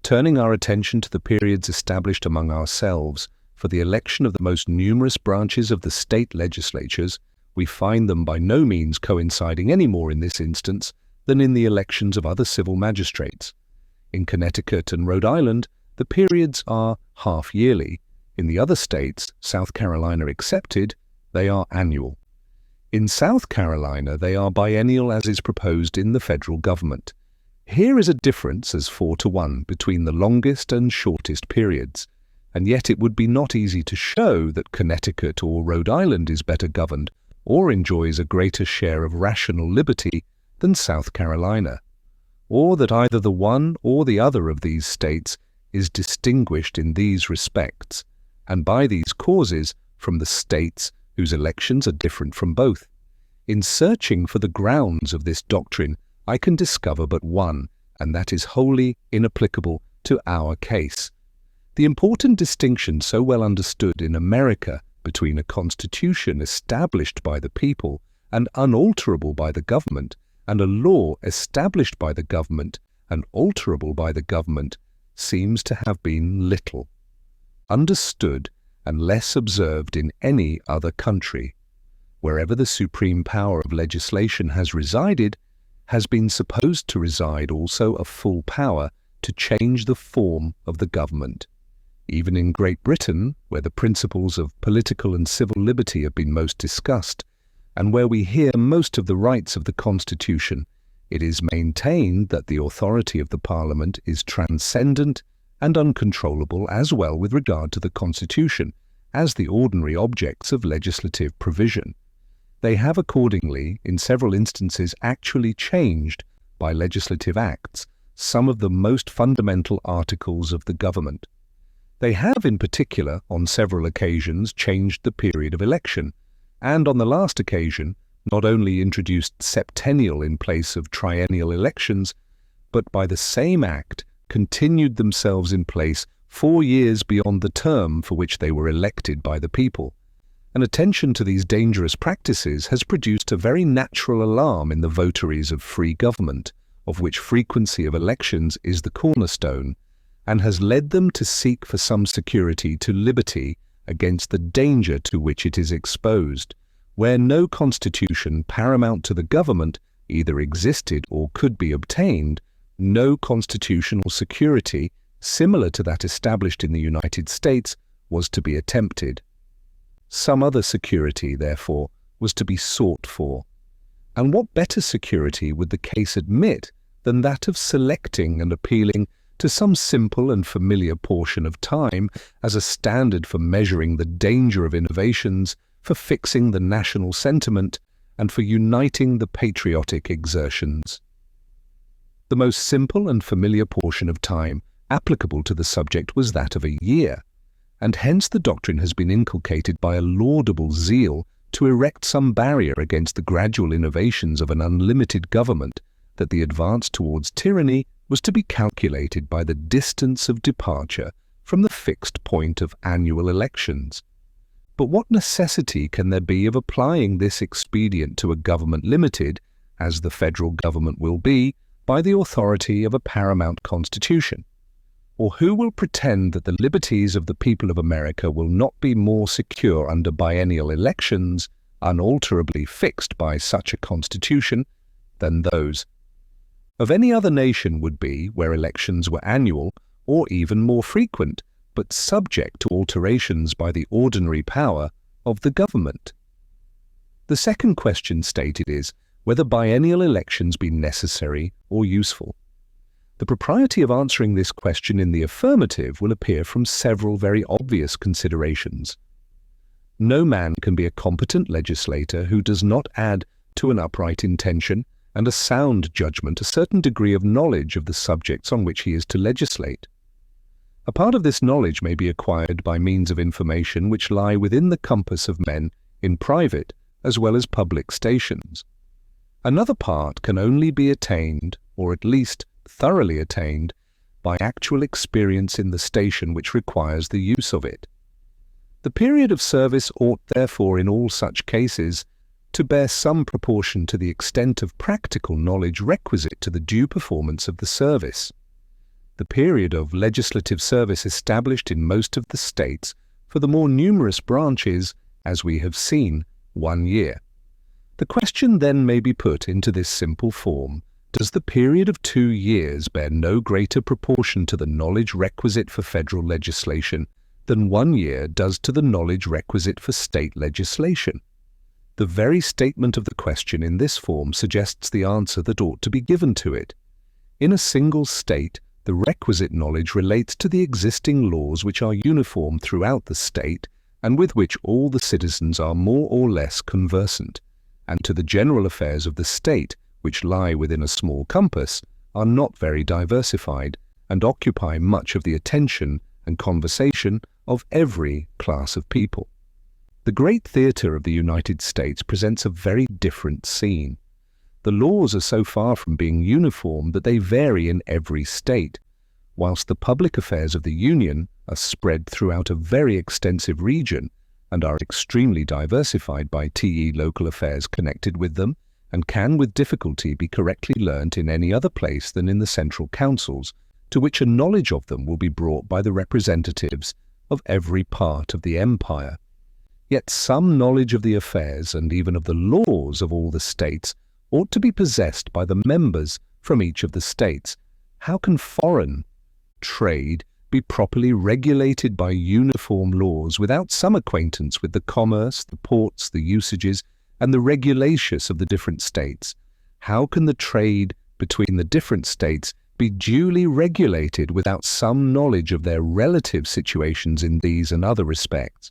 Turning our attention to the periods established among ourselves for the election of the most numerous branches of the state legislatures, we find them by no means coinciding any more in this instance than in the elections of other civil magistrates. In Connecticut and Rhode Island, the periods are half-yearly. In the other states, South Carolina excepted, they are annual. In South Carolina, they are biennial as is proposed in the federal government. Here is a difference as 4-1 between the longest and shortest periods, and yet it would be not easy to show that Connecticut or Rhode Island is better governed or enjoys a greater share of rational liberty than South Carolina, or that either the one or the other of these states is distinguished in these respects, and by these causes from the states whose elections are different from both. In searching for the grounds of this doctrine, I can discover but one, and that is wholly inapplicable to our case. The important distinction so well understood in America between a constitution established by the people and unalterable by the government, and a law established by the government and alterable by the government, seems to have been little understood and less observed in any other country. Wherever the supreme power of legislation has resided, has been supposed to reside also a full power to change the form of the government. Even in Great Britain, where the principles of political and civil liberty have been most discussed, and where we hear most of the rights of the Constitution, it is maintained that the authority of the Parliament is transcendent and uncontrollable as well with regard to the Constitution as the ordinary objects of legislative provision. They have accordingly, in several instances, actually changed, by legislative acts, some of the most fundamental articles of the government. They have, in particular, on several occasions, changed the period of election, and on the last occasion, not only introduced septennial in place of triennial elections, but by the same act continued themselves in place 4 years beyond the term for which they were elected by the people. An attention to these dangerous practices has produced a very natural alarm in the votaries of free government, of which frequency of elections is the cornerstone, and has led them to seek for some security to liberty against the danger to which it is exposed, where no constitution paramount to the government either existed or could be obtained, no constitutional security similar to that established in the United States was to be attempted. Some other security, therefore, was to be sought for. And what better security would the case admit than that of selecting and appealing to some simple and familiar portion of time as a standard for measuring the danger of innovations, for fixing the national sentiment, and for uniting the patriotic exertions. The most simple and familiar portion of time applicable to the subject was that of a year, and hence the doctrine has been inculcated by a laudable zeal to erect some barrier against the gradual innovations of an unlimited government, that the advance towards tyranny was to be calculated by the distance of departure from the fixed point of annual elections. But what necessity can there be of applying this expedient to a government limited, as the federal government will be, by the authority of a paramount constitution? Or who will pretend that the liberties of the people of America will not be more secure under biennial elections, unalterably fixed by such a constitution, than those of any other nation would be where elections were annual or even more frequent, but subject to alterations by the ordinary power of the government? The second question stated is whether biennial elections be necessary or useful. The propriety of answering this question in the affirmative will appear from several very obvious considerations. No man can be a competent legislator who does not add to an upright intention and a sound judgment a certain degree of knowledge of the subjects on which he is to legislate. A part of this knowledge may be acquired by means of information which lie within the compass of men in private as well as public stations. Another part can only be attained, or at least thoroughly attained, by actual experience in the station which requires the use of it. The period of service ought therefore in all such cases to bear some proportion to the extent of practical knowledge requisite to the due performance of the service. The period of legislative service established in most of the states for the more numerous branches, as we have seen, 1 year. The question then may be put into this simple form: does the period of 2 years bear no greater proportion to the knowledge requisite for federal legislation than 1 year does to the knowledge requisite for state legislation? The very statement of the question in this form suggests the answer that ought to be given to it. In a single state, the requisite knowledge relates to the existing laws which are uniform throughout the state and with which all the citizens are more or less conversant, and to the general affairs of the state, which lie within a small compass, are not very diversified, and occupy much of the attention and conversation of every class of people. The great theatre of the United States presents a very different scene. The laws are so far from being uniform that they vary in every state, whilst the public affairs of the Union are spread throughout a very extensive region and are extremely diversified by local affairs connected with them, and can with difficulty be correctly learnt in any other place than in the central councils, to which a knowledge of them will be brought by the representatives of every part of the empire. Yet some knowledge of the affairs and even of the laws of all the states ought to be possessed by the members from each of the states. How can foreign trade be properly regulated by uniform laws without some acquaintance with the commerce, the ports, the usages, and the regulations of the different states? How can the trade between the different states be duly regulated without some knowledge of their relative situations in these and other respects?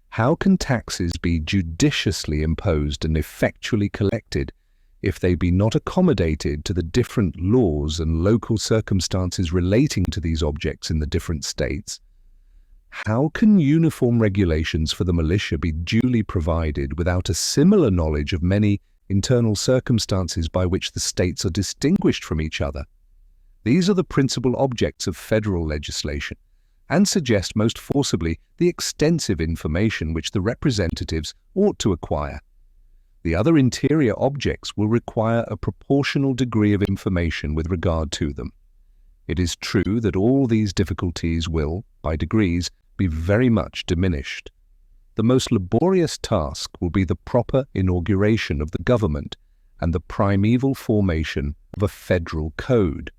How can taxes be judiciously imposed and effectually collected if they be not accommodated to the different laws and local circumstances relating to these objects in the different states? How can uniform regulations for the militia be duly provided without a similar knowledge of many internal circumstances by which the states are distinguished from each other? These are the principal objects of federal legislation, and suggest most forcibly the extensive information which the representatives ought to acquire. The other interior objects will require a proportional degree of information with regard to them. It is true that all these difficulties will, by degrees, be very much diminished. The most laborious task will be the proper inauguration of the government and the primeval formation of a federal code.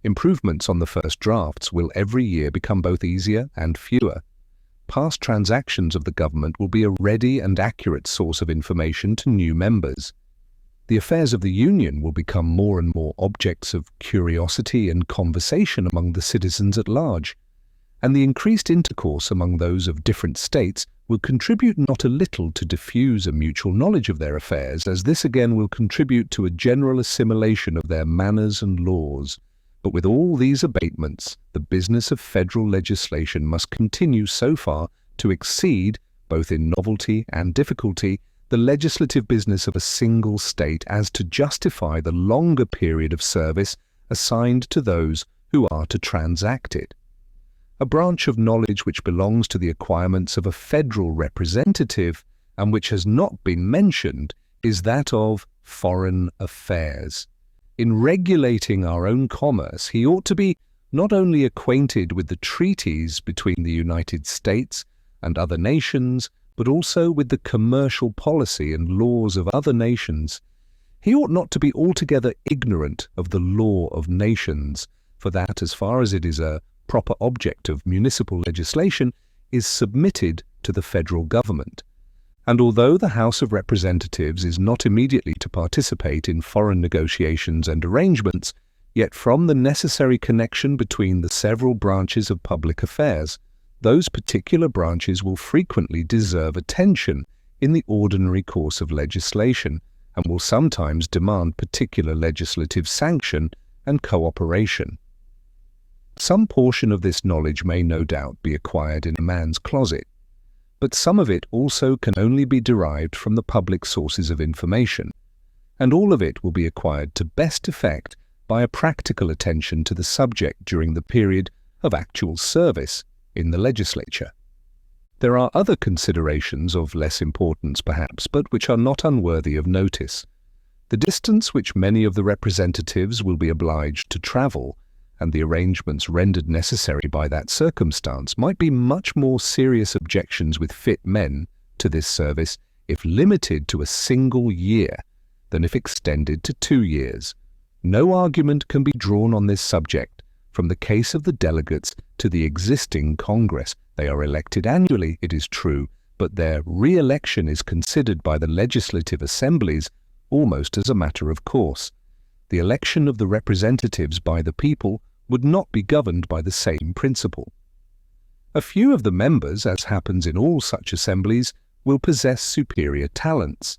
Improvements on the first drafts will every year become both easier and fewer. Past transactions of the government will be a ready and accurate source of information to new members. The affairs of the Union will become more and more objects of curiosity and conversation among the citizens at large, and the increased intercourse among those of different states will contribute not a little to diffuse a mutual knowledge of their affairs, as this again will contribute to a general assimilation of their manners and laws. But with all these abatements, the business of federal legislation must continue so far to exceed, both in novelty and difficulty, the legislative business of a single state as to justify the longer period of service assigned to those who are to transact it. A branch of knowledge which belongs to the acquirements of a federal representative and which has not been mentioned is that of foreign affairs. In regulating our own commerce, he ought to be not only acquainted with the treaties between the United States and other nations, but also with the commercial policy and laws of other nations. He ought not to be altogether ignorant of the law of nations, for that, as far as it is a proper object of municipal legislation, is submitted to the federal government. And although the House of Representatives is not immediately to participate in foreign negotiations and arrangements, yet from the necessary connection between the several branches of public affairs, those particular branches will frequently deserve attention in the ordinary course of legislation, and will sometimes demand particular legislative sanction and cooperation. Some portion of this knowledge may no doubt be acquired in a man's closet, but some of it also can only be derived from the public sources of information, and all of it will be acquired to best effect by a practical attention to the subject during the period of actual service in the legislature. There are other considerations of less importance perhaps, but which are not unworthy of notice. The distance which many of the representatives will be obliged to travel, and the arrangements rendered necessary by that circumstance, might be much more serious objections with fit men to this service if limited to a single year than if extended to 2 years. No argument can be drawn on this subject from the case of the delegates to the existing Congress. They are elected annually, it is true, but their re-election is considered by the legislative assemblies almost as a matter of course. The election of the representatives by the people would not be governed by the same principle. A few of the members, as happens in all such assemblies, will possess superior talents,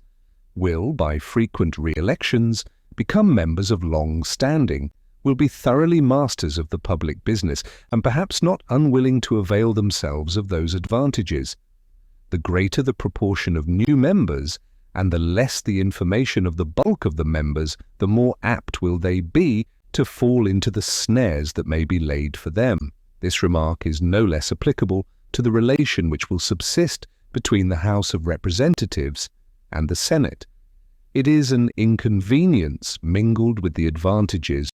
will, by frequent re-elections, become members of long standing, will be thoroughly masters of the public business, and perhaps not unwilling to avail themselves of those advantages. The greater the proportion of new members, and the less the information of the bulk of the members, the more apt will they be to fall into the snares that may be laid for them. This remark is no less applicable to the relation which will subsist between the House of Representatives and the Senate. It is an inconvenience mingled with the advantages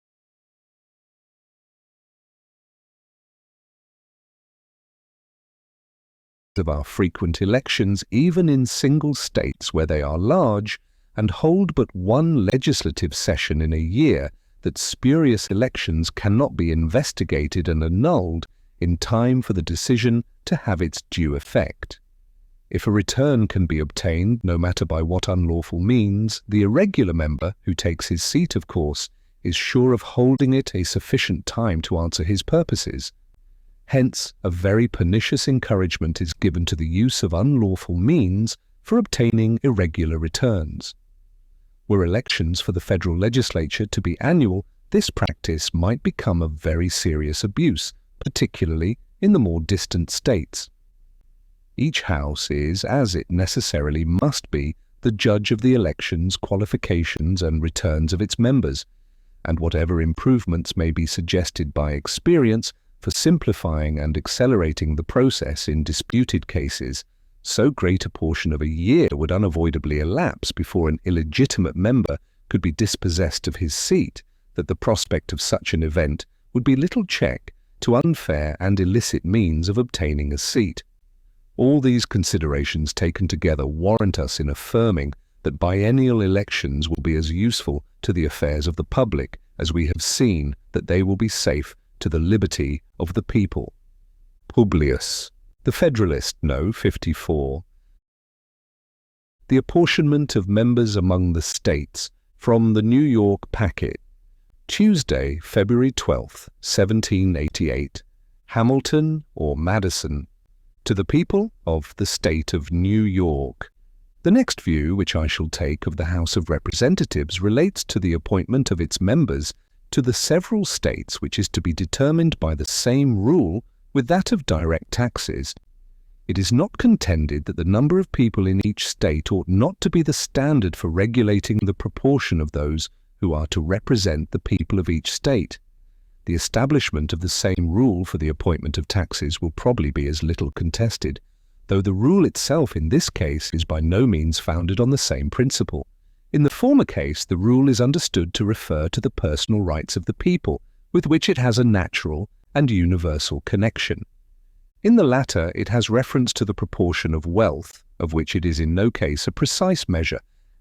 of our frequent elections, even in single states where they are large and hold but one legislative session in a year, that spurious elections cannot be investigated and annulled in time for the decision to have its due effect. If a return can be obtained, no matter by what unlawful means, the irregular member, who takes his seat, of course, is sure of holding it a sufficient time to answer his purposes. Hence, a very pernicious encouragement is given to the use of unlawful means for obtaining irregular returns. Were elections for the federal legislature to be annual, this practice might become a very serious abuse, particularly in the more distant states. Each house is, as it necessarily must be, the judge of the elections, qualifications, and returns of its members, and whatever improvements may be suggested by experience for simplifying and accelerating the process in disputed cases, so great a portion of a year would unavoidably elapse before an illegitimate member could be dispossessed of his seat, that the prospect of such an event would be little check to unfair and illicit means of obtaining a seat. All these considerations taken together warrant us in affirming that biennial elections will be as useful to the affairs of the public as we have seen that they will be safe to the liberty of the people. Publius, the Federalist, No. 54. The apportionment of members among the states From the New York Packet, Tuesday, February 12th, 1788, Hamilton or Madison, to the people of the state of New York. The next view which I shall take of the House of Representatives relates to the appointment of its members to the several states, which is to be determined by the same rule with that of direct taxes. It is not contended that the number of people in each state ought not to be the standard for regulating the proportion of those who are to represent the people of each state. The establishment of the same rule for the appointment of taxes will probably be as little contested, though the rule itself in this case is by no means founded on the same principle. In the former case, the rule is understood to refer to the personal rights of the people, with which it has a natural and universal connection. In the latter, it has reference to the proportion of wealth, of which it is in no case a precise measure,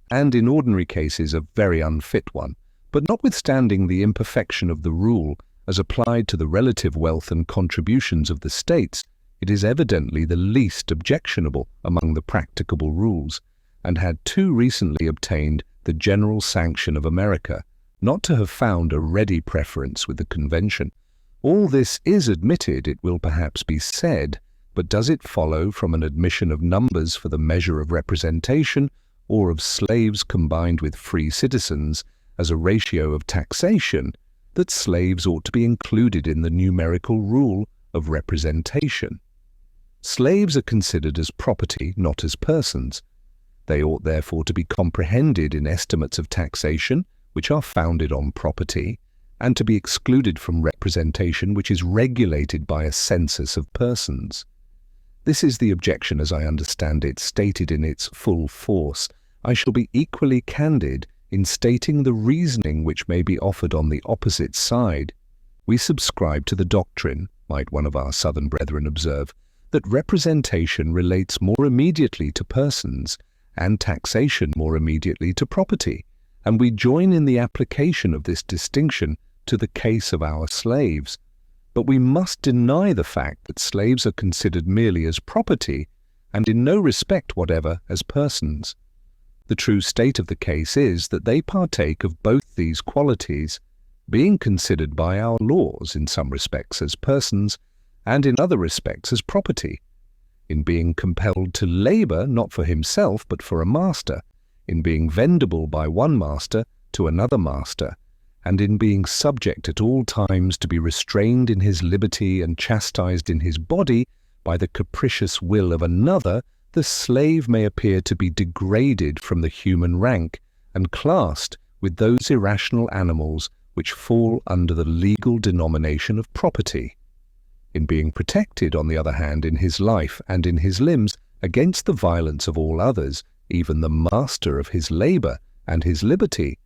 and in ordinary cases a very unfit one. But notwithstanding the imperfection of the rule, as applied to the relative wealth and contributions of the states, it is evidently the least objectionable among the practicable rules, and had too recently obtained the general sanction of America, not to have found a ready preference with the Convention. All this is admitted, it will perhaps be said, but does it follow from an admission of numbers for the measure of representation, or of slaves combined with free citizens as a ratio of taxation, that slaves ought to be included in the numerical rule of representation? Slaves are considered as property, not as persons. They ought therefore to be comprehended in estimates of taxation, which are founded on property, and to be excluded from representation which is regulated by a census of persons. This is the objection as I understand it, stated in its full force. I shall be equally candid in stating the reasoning which may be offered on the opposite side. We subscribe to the doctrine, might one of our Southern brethren observe, that representation relates more immediately to persons, and taxation more immediately to property, and we join in the application of this distinction to the case of our slaves. But we must deny the fact that slaves are considered merely as property, and in no respect whatever as persons. The true state of the case is that they partake of both these qualities, being considered by our laws in some respects as persons, and in other respects as property, in being compelled to labor not for himself but for a master, in being vendible by one master to another master, and in being subject at all times to be restrained in his liberty and chastised in his body by the capricious will of another. The slave may appear to be degraded from the human rank and classed with those irrational animals which fall under the legal denomination of property. In being protected, on the other hand, in his life and in his limbs against the violence of all others, even the master of his labor and his liberty,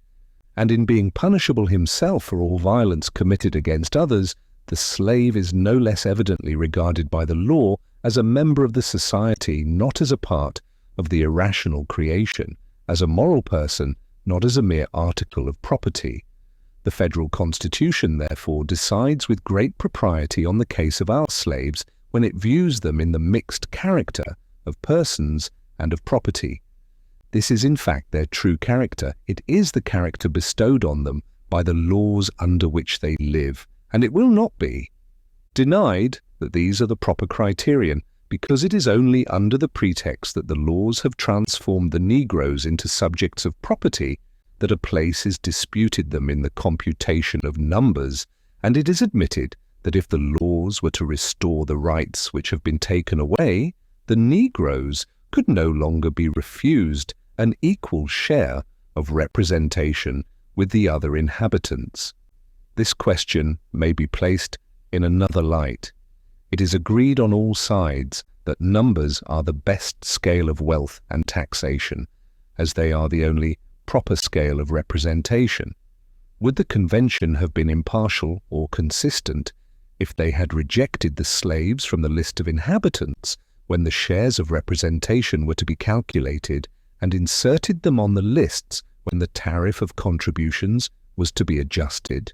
and in being punishable himself for all violence committed against others, the slave is no less evidently regarded by the law as a member of the society, not as a part of the irrational creation, as a moral person, not as a mere article of property. The Federal Constitution, therefore, decides with great propriety on the case of our slaves when it views them in the mixed character of persons and of property. This is in fact their true character. It is the character bestowed on them by the laws under which they live, and it will not be denied that these are the proper criterion, because it is only under the pretext that the laws have transformed the Negroes into subjects of property that a place is disputed them in the computation of numbers, and it is admitted that if the laws were to restore the rights which have been taken away, the Negroes could no longer be refused an equal share of representation with the other inhabitants. This question may be placed in another light. It is agreed on all sides that numbers are the best scale of wealth and taxation, as they are the only proper scale of representation. Would the Convention have been impartial or consistent if they had rejected the slaves from the list of inhabitants when the shares of representation were to be calculated, and inserted them on the lists when the tariff of contributions was to be adjusted?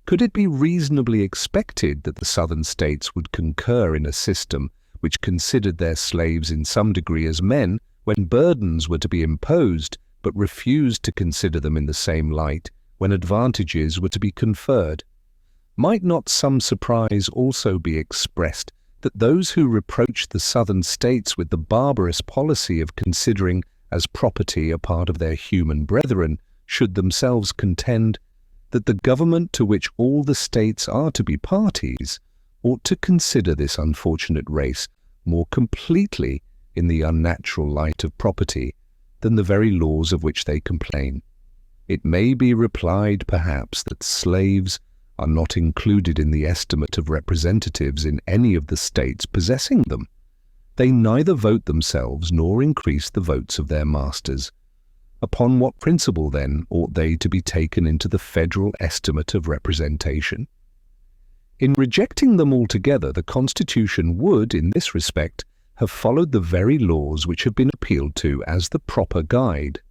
Could it be reasonably expected that the Southern states would concur in a system which considered their slaves in some degree as men when burdens were to be imposed but refused to consider them in the same light when advantages were to be conferred. Might not some surprise also be expressed that those who reproached the southern states with the barbarous policy of considering as property a part of their human brethren should themselves contend that the government to which all the states are to be parties ought to consider this unfortunate race more completely in the unnatural light of property than the very laws of which they complain? It may be replied, perhaps, that slaves are not included in the estimate of representatives in any of the states possessing them. They neither vote themselves nor increase the votes of their masters. Upon what principle, then, ought they to be taken into the federal estimate of representation? In rejecting them altogether, the Constitution would, in this respect, have followed the very laws which have been appealed to as the proper guide.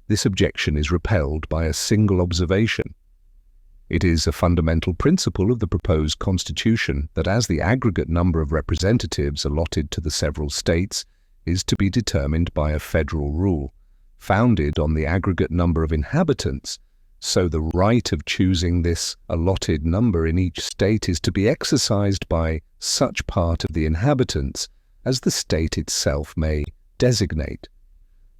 This objection is repelled by a single observation. It is a fundamental principle of the proposed Constitution that as the aggregate number of representatives allotted to the several states is to be determined by a federal rule, founded on the aggregate number of inhabitants, so the right of choosing this allotted number in each state is to be exercised by such part of the inhabitants as the state itself may designate.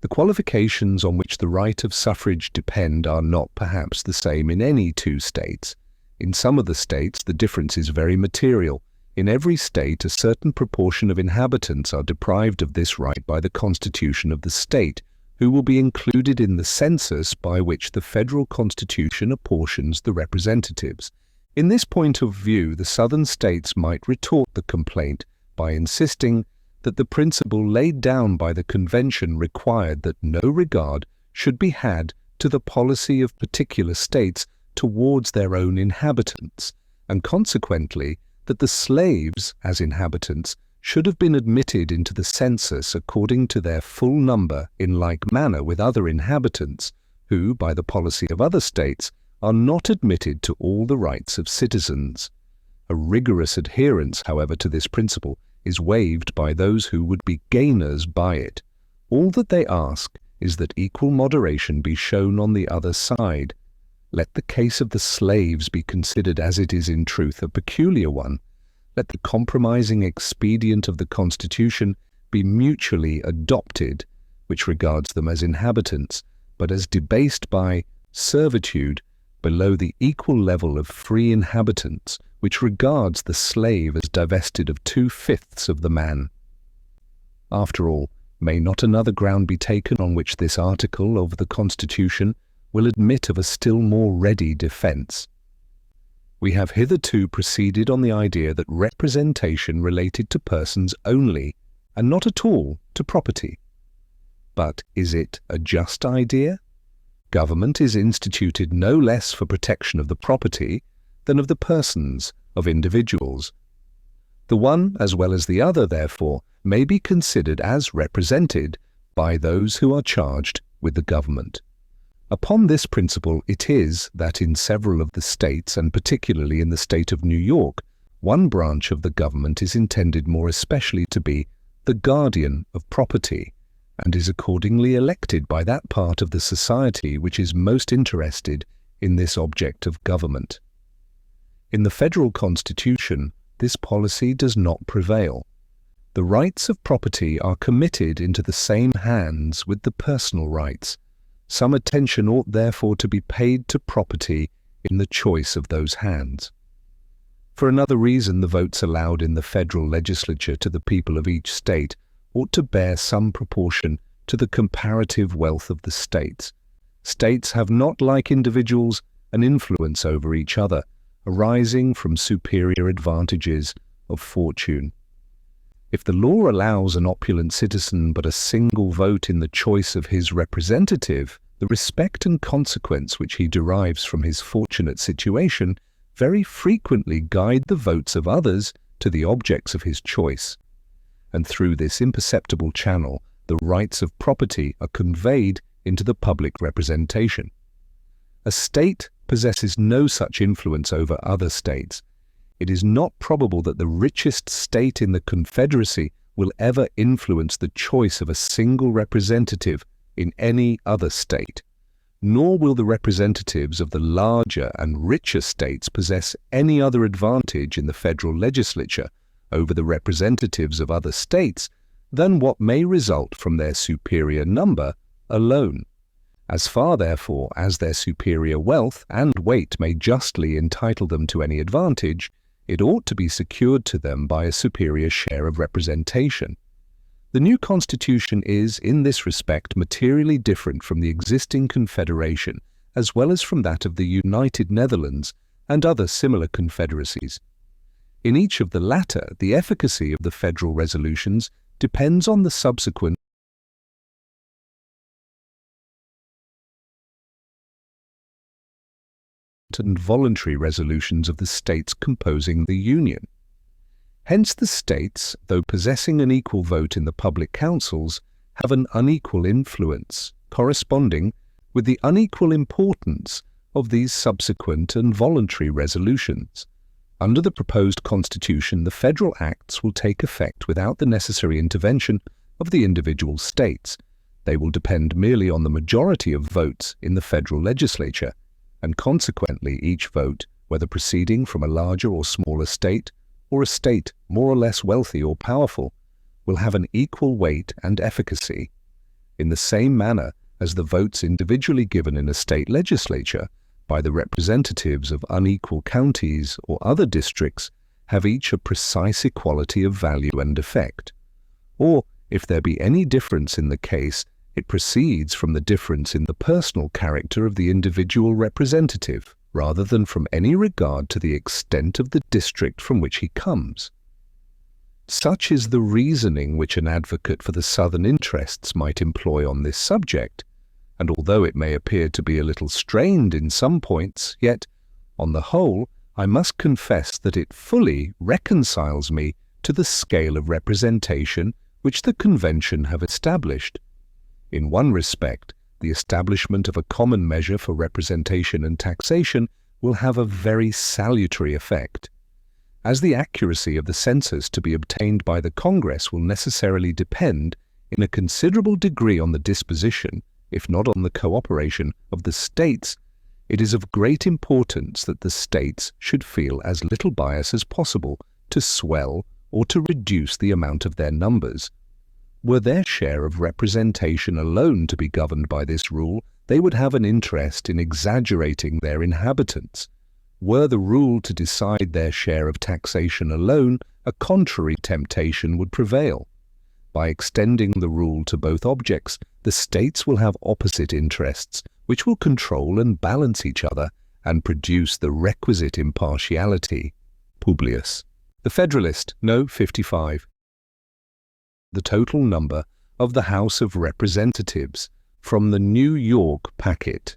The qualifications on which the right of suffrage depend are not perhaps the same in any two states. In some of the states the difference is very material. In every state a certain proportion of inhabitants are deprived of this right by the constitution of the state, who will be included in the census by which the federal constitution apportions the representatives. In this point of view, the southern states might retort the complaint by insisting that the principle laid down by the Convention required that no regard should be had to the policy of particular states towards their own inhabitants, and consequently that the slaves, as inhabitants, should have been admitted into the census according to their full number in like manner with other inhabitants, who, by the policy of other states, are not admitted to all the rights of citizens. A rigorous adherence, however, to this principle is waived by those who would be gainers by it. All that they ask is that equal moderation be shown on the other side. Let the case of the slaves be considered as it is in truth a peculiar one. Let the compromising expedient of the Constitution be mutually adopted, which regards them as inhabitants, but as debased by servitude below the equal level of free inhabitants, which regards the slave as divested of 2/5 of the man. After all, may not another ground be taken on which this article of the Constitution will admit of a still more ready defence? We have hitherto proceeded on the idea that representation related to persons only, and not at all to property. But is it a just idea? Government is instituted no less for protection of the property than of the persons of individuals. The one as well as the other, therefore, may be considered as represented by those who are charged with the government. Upon this principle it is that in several of the states, and particularly in the state of New York, one branch of the government is intended more especially to be the guardian of property, and is accordingly elected by that part of the society which is most interested in this object of government. In the federal Constitution, this policy does not prevail. The rights of property are committed into the same hands with the personal rights. Some attention ought therefore to be paid to property in the choice of those hands. For another reason, the votes allowed in the federal legislature to the people of each state ought to bear some proportion to the comparative wealth of the states. States have not, like individuals, an influence over each other, arising from superior advantages of fortune. If the law allows an opulent citizen but a single vote in the choice of his representative, the respect and consequence which he derives from his fortunate situation very frequently guide the votes of others to the objects of his choice, and through this imperceptible channel the rights of property are conveyed into the public representation. A state possesses no such influence over other states. It is not probable that the richest state in the Confederacy will ever influence the choice of a single representative in any other state, nor will the representatives of the larger and richer states possess any other advantage in the federal legislature over the representatives of other states than what may result from their superior number alone. As far, therefore, as their superior wealth and weight may justly entitle them to any advantage, it ought to be secured to them by a superior share of representation. The new constitution is, in this respect, materially different from the existing confederation, as well as from that of the United Netherlands and other similar confederacies. In each of the latter, the efficacy of the federal resolutions depends on the subsequent and voluntary resolutions of the states composing the Union. Hence the states, though possessing an equal vote in the public councils, have an unequal influence, corresponding with the unequal importance of these subsequent and voluntary resolutions. Under the proposed constitution, the federal acts will take effect without the necessary intervention of the individual states. They will depend merely on the majority of votes in the federal legislature, and consequently each vote, whether proceeding from a larger or smaller state, or a state more or less wealthy or powerful, will have an equal weight and efficacy. In the same manner as the votes individually given in a state legislature by the representatives of unequal counties or other districts have each a precise equality of value and effect. Or, if there be any difference in the case, it proceeds from the difference in the personal character of the individual representative, rather than from any regard to the extent of the district from which he comes. Such is the reasoning which an advocate for the Southern interests might employ on this subject, and although it may appear to be a little strained in some points, yet, on the whole, I must confess that it fully reconciles me to the scale of representation which the Convention have established. In one respect, the establishment of a common measure for representation and taxation will have a very salutary effect. As the accuracy of the census to be obtained by the Congress will necessarily depend in a considerable degree on the disposition, if not on the cooperation, of the states, it is of great importance that the states should feel as little bias as possible to swell or to reduce the amount of their numbers. Were their share of representation alone to be governed by this rule, they would have an interest in exaggerating their inhabitants. Were the rule to decide their share of taxation alone, a contrary temptation would prevail. By extending the rule to both objects, the states will have opposite interests, which will control and balance each other and produce the requisite impartiality. Publius. The Federalist, No. 55. The total number of the House of Representatives from the New York packet.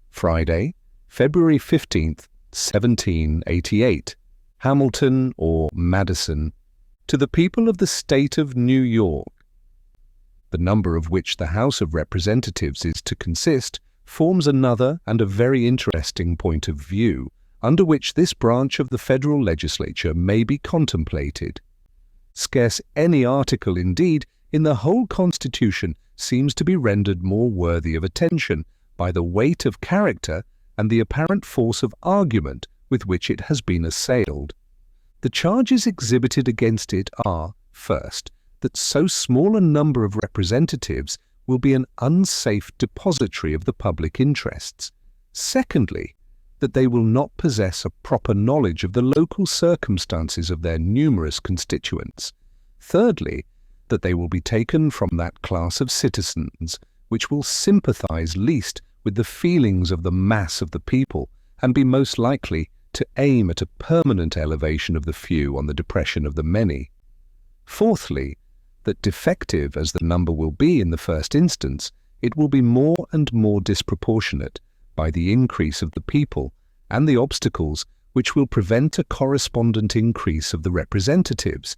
Friday, February 15th, 1788. Hamilton or Madison. To the people of the state of New York. The number of which the House of Representatives is to consist forms another and a very interesting point of view, under which this branch of the federal legislature may be contemplated. Scarce any article, indeed, in the whole Constitution seems to be rendered more worthy of attention by the weight of character and the apparent force of argument with which it has been assailed. The charges exhibited against it are, first, that so small a number of representatives will be an unsafe depository of the public interests. Secondly, that they will not possess a proper knowledge of the local circumstances of their numerous constituents. Thirdly, that they will be taken from that class of citizens which will sympathize least with the feelings of the mass of the people and be most likely to aim at a permanent elevation of the few on the depression of the many. Fourthly, that defective as the number will be in the first instance, it will be more and more disproportionate by the increase of the people and the obstacles which will prevent a correspondent increase of the representatives.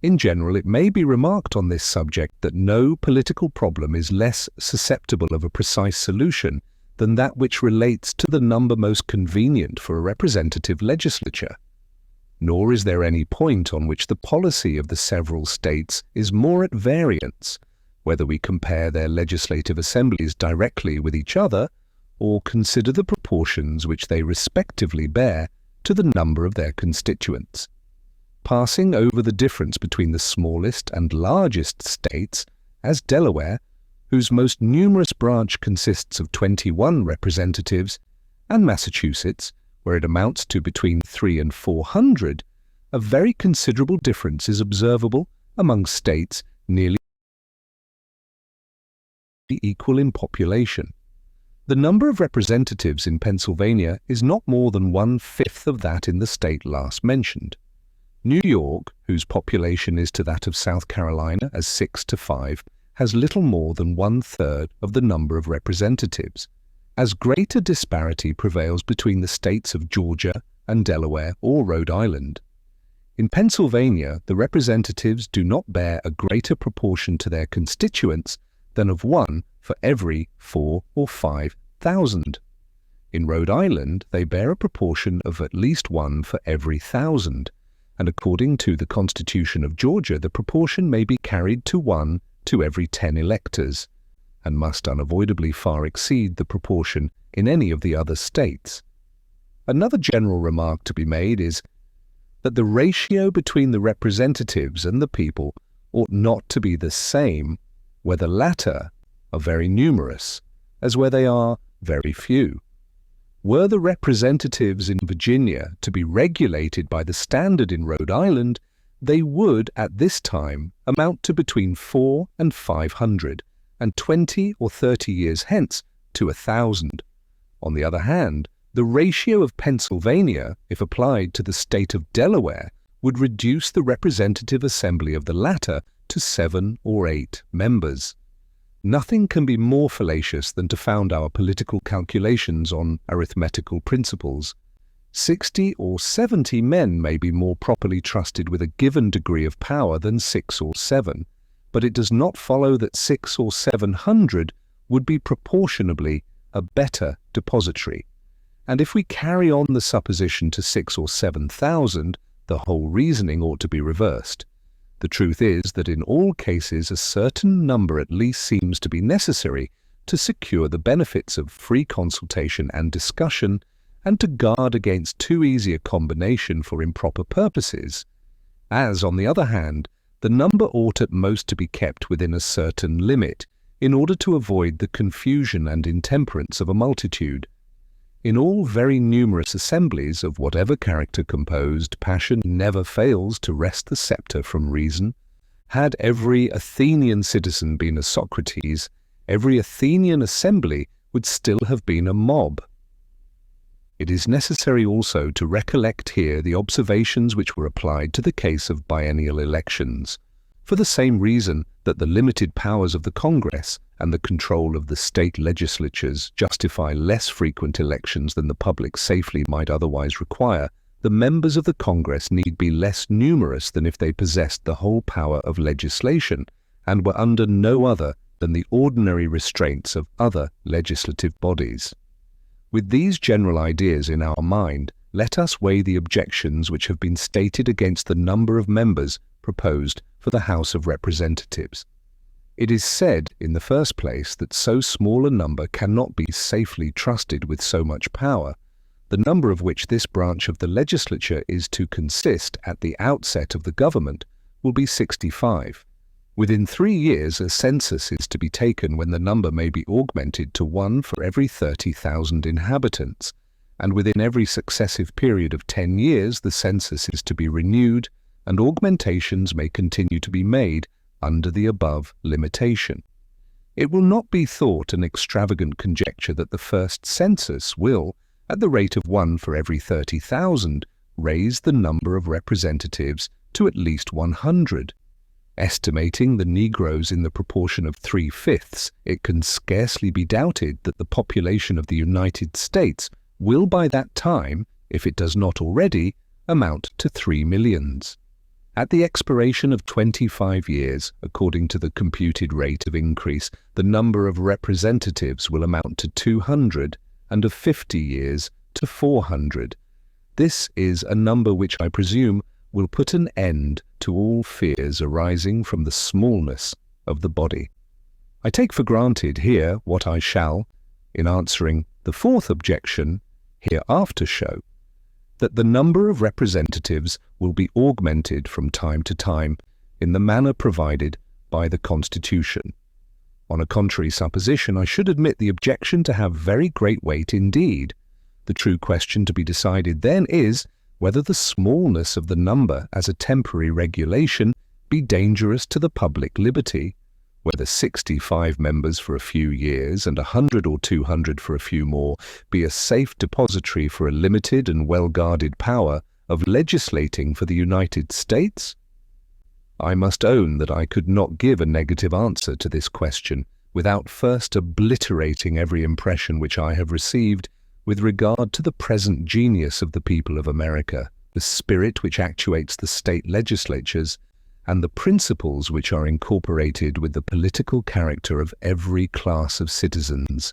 In general, it may be remarked on this subject that no political problem is less susceptible of a precise solution than that which relates to the number most convenient for a representative legislature. Nor is there any point on which the policy of the several states is more at variance, whether we compare their legislative assemblies directly with each other or consider the proportions which they respectively bear to the number of their constituents. Passing over the difference between the smallest and largest states, as Delaware, whose most numerous branch consists of 21 representatives, and Massachusetts, where it amounts to between 300 and 400, a very considerable difference is observable among states nearly equal in population. The number of representatives in Pennsylvania is not more than 1/5 of that in the state last mentioned. New York, whose population is to that of South Carolina as 6 to 5, has little more than 1/3 of the number of representatives. As great a disparity prevails between the states of Georgia and Delaware or Rhode Island. In Pennsylvania, the representatives do not bear a greater proportion to their constituents than of 1 for every 4 or 5,000. In Rhode Island, they bear a proportion of at least 1 for every 1,000, and according to the Constitution of Georgia, the proportion may be carried to 1 to every 10 electors, and must unavoidably far exceed the proportion in any of the other states. Another general remark to be made is that the ratio between the representatives and the people ought not to be the same where the latter are very numerous as where they are very few. Were the representatives in Virginia to be regulated by the standard in Rhode Island, they would at this time amount to between 400 and 500, and 20 or 30 years hence to 1,000. On the other hand, the ratio of Pennsylvania, if applied to the state of Delaware, would reduce the representative assembly of the latter to 7 or 8 members. Nothing can be more fallacious than to found our political calculations on arithmetical principles. 60 or 70 men may be more properly trusted with a given degree of power than 6 or 7, but it does not follow that 600 or 700 would be proportionably a better depository. And if we carry on the supposition to 6,000 or 7,000, the whole reasoning ought to be reversed. The truth is that in all cases a certain number at least seems to be necessary to secure the benefits of free consultation and discussion, and to guard against too easy a combination for improper purposes. As, on the other hand, the number ought at most to be kept within a certain limit, in order to avoid the confusion and intemperance of a multitude. In all very numerous assemblies of whatever character composed, passion never fails to wrest the scepter from reason. Had every Athenian citizen been a Socrates, every Athenian assembly would still have been a mob. It is necessary also to recollect here the observations which were applied to the case of biennial elections, for the same reason that the limited powers of the Congress and the control of the state legislatures justify less frequent elections than the public safely might otherwise require. The members of the Congress need be less numerous than if they possessed the whole power of legislation and were under no other than the ordinary restraints of other legislative bodies. With these general ideas in our mind, let us weigh the objections which have been stated against the number of members proposed for the House of Representatives. It is said, in the first place, that so small a number cannot be safely trusted with so much power, the number of which this branch of the legislature is to consist at the outset of the government will be 65. Within 3 years a census is to be taken, when the number may be augmented to 1 for every 30,000 inhabitants, and within every successive period of 10 years the census is to be renewed, and augmentations may continue to be made under the above limitation. It will not be thought an extravagant conjecture that the first census will, at the rate of 1 for every 30,000, raise the number of representatives to at least 100. Estimating the Negroes in the proportion of 3/5, it can scarcely be doubted that the population of the United States will by that time, if it does not already, amount to 3 millions. At the expiration of 25 years, according to the computed rate of increase, the number of representatives will amount to 200, and of 50 years to 400. This is a number which, I presume, will put an end to all fears arising from the smallness of the body. I take for granted here what I shall, in answering the fourth objection, hereafter show, that the number of representatives will be augmented from time to time in the manner provided by the Constitution. On a contrary supposition, I should admit the objection to have very great weight indeed. The true question to be decided then is whether the smallness of the number as a temporary regulation be dangerous to the public liberty, whether 65 members for a few years and 100 or 200 for a few more be a safe depository for a limited and well-guarded power of legislating for the United States? I must own that I could not give a negative answer to this question without first obliterating every impression which I have received with regard to the present genius of the people of America, the spirit which actuates the state legislatures, and the principles which are incorporated with the political character of every class of citizens.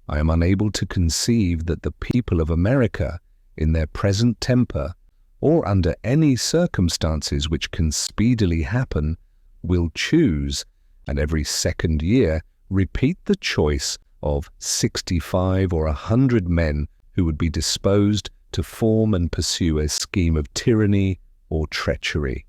I am unable to conceive that the people of America, in their present temper, or under any circumstances which can speedily happen, will choose, and every second year repeat the choice of 65 or 100 men who would be disposed to form and pursue a scheme of tyranny or treachery.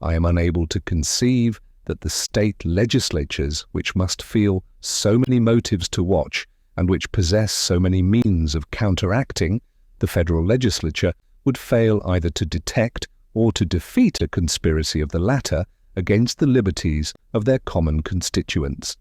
I am unable to conceive that the state legislatures, which must feel so many motives to watch and which possess so many means of counteracting the federal legislature, would fail either to detect or to defeat a conspiracy of the latter against the liberties of their common constituents.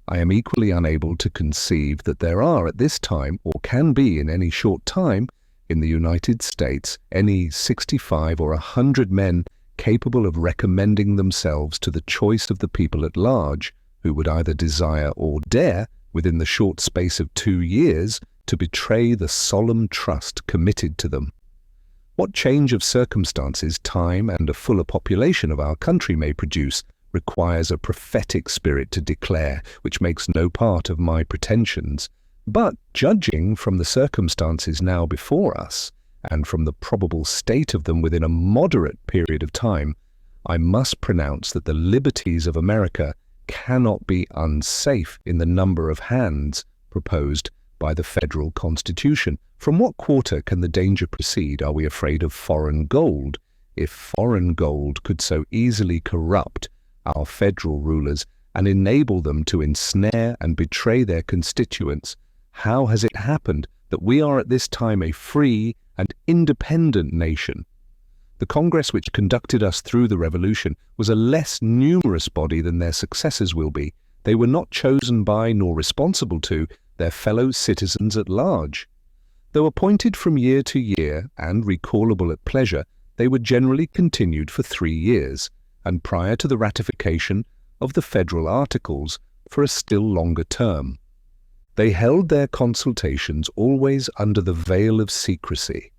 I am equally unable to conceive that there are at this time, or can be in any short time, in the United States, any 65 or 100 men capable of recommending themselves to the choice of the people at large, who would either desire or dare, within the short space of 2 years, to betray the solemn trust committed to them. What change of circumstances, time, and a fuller population of our country may produce requires a prophetic spirit to declare, which makes no part of my pretensions. But, judging from the circumstances now before us, and from the probable state of them within a moderate period of time, I must pronounce that the liberties of America cannot be unsafe in the number of hands proposed by the federal Constitution. From what quarter can the danger proceed? Are we afraid of foreign gold? If foreign gold could so easily corrupt our federal rulers and enable them to ensnare and betray their constituents, how has it happened that we are at this time a free and independent nation? The Congress which conducted us through the Revolution was a less numerous body than their successors will be. They were not chosen by nor responsible to their fellow citizens at large. Though appointed from year to year and recallable at pleasure, they were generally continued for 3 years, and prior to the ratification of the federal articles for a still longer term. They held their consultations always under the veil of secrecy.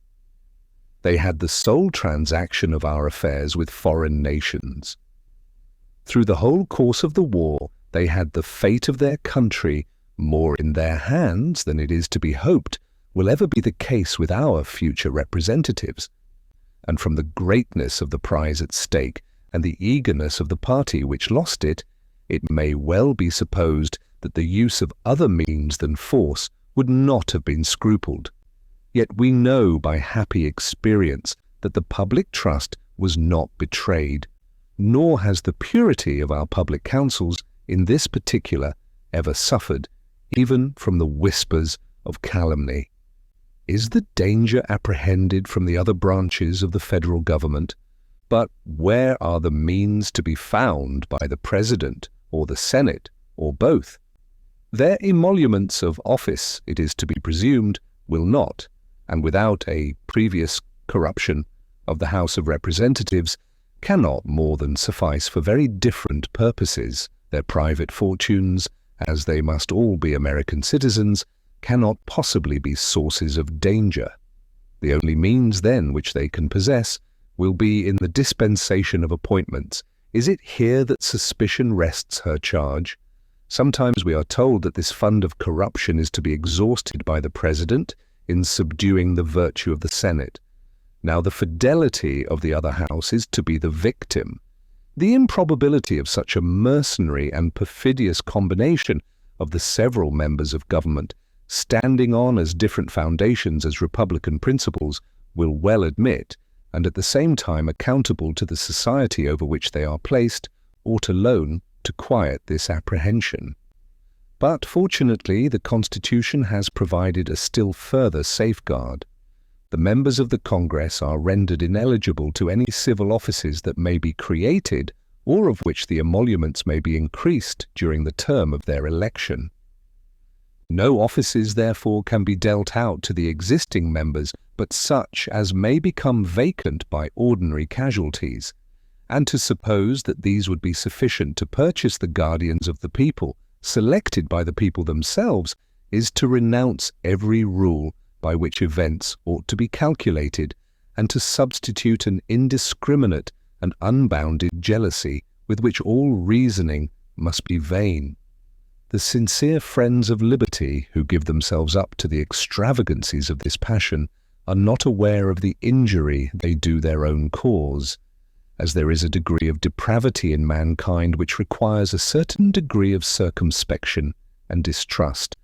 They had the sole transaction of our affairs with foreign nations. Through the whole course of the war, they had the fate of their country more in their hands than it is to be hoped will ever be the case with our future representatives. And from the greatness of the prize at stake and the eagerness of the party which lost it, it may well be supposed that the use of other means than force would not have been scrupled. Yet we know by happy experience that the public trust was not betrayed, nor has the purity of our public councils in this particular ever suffered, even from the whispers of calumny. Is the danger apprehended from the other branches of the federal government? But where are the means to be found by the President or the Senate, or both? Their emoluments of office, it is to be presumed, will not, and without a previous corruption of the House of Representatives, cannot more than suffice for very different purposes. Their private fortunes, as they must all be American citizens, cannot possibly be sources of danger. The only means, then, which they can possess will be in the dispensation of appointments. Is it here that suspicion rests her charge? Sometimes we are told that this fund of corruption is to be exhausted by the President in subduing the virtue of the Senate. Now the fidelity of the other house is to be the victim. The improbability of such a mercenary and perfidious combination of the several members of government standing on as different foundations as republican principles will well admit, and at the same time accountable to the society over which they are placed, ought alone to quiet this apprehension. But fortunately, the Constitution has provided a still further safeguard. The members of the Congress are rendered ineligible to any civil offices that may be created or of which the emoluments may be increased during the term of their election. No offices, therefore, can be dealt out to the existing members but such as may become vacant by ordinary casualties, and to suppose that these would be sufficient to purchase the guardians of the people, selected by the people themselves, is to renounce every rule by which events ought to be calculated, and to substitute an indiscriminate and unbounded jealousy with which all reasoning must be vain. The sincere friends of liberty who give themselves up to the extravagancies of this passion are not aware of the injury they do their own cause, as there is a degree of depravity in mankind which requires a certain degree of circumspection and distrust.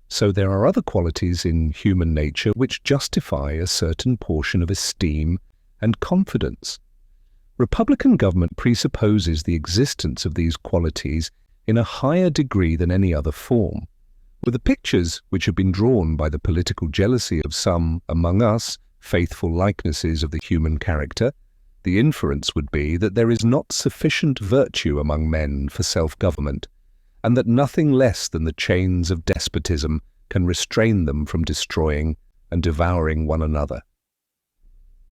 So there are other qualities in human nature which justify a certain portion of esteem and confidence. Republican government presupposes the existence of these qualities in a higher degree than any other form. With the pictures which have been drawn by the political jealousy of some among us faithful likenesses of the human character, the inference would be that there is not sufficient virtue among men for self-government, and that nothing less than the chains of despotism can restrain them from destroying and devouring one another.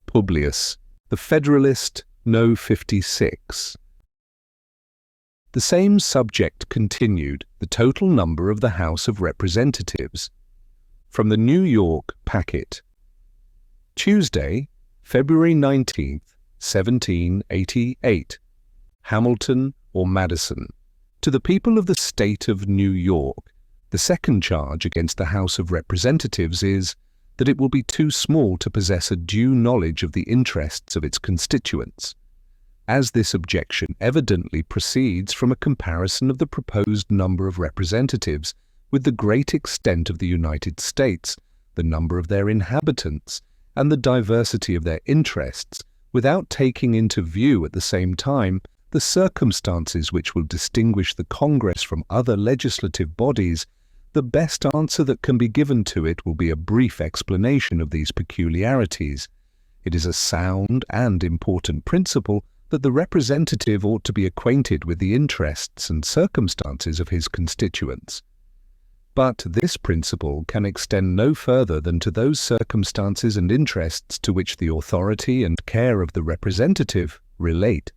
Publius, the Federalist, No. 56. The same subject continued, the total number of the House of Representatives. From the New York Packet. Tuesday, February 19th, 1788. Hamilton or Madison. To the people of the state of New York, the second charge against the House of Representatives is that it will be too small to possess a due knowledge of the interests of its constituents, as this objection evidently proceeds from a comparison of the proposed number of representatives with the great extent of the United States, the number of their inhabitants, and the diversity of their interests, without taking into view at the same time the circumstances which will distinguish the Congress from other legislative bodies. The best answer that can be given to it will be a brief explanation of these peculiarities. It is a sound and important principle that the representative ought to be acquainted with the interests and circumstances of his constituents. But this principle can extend no further than to those circumstances and interests to which the authority and care of the representative relate.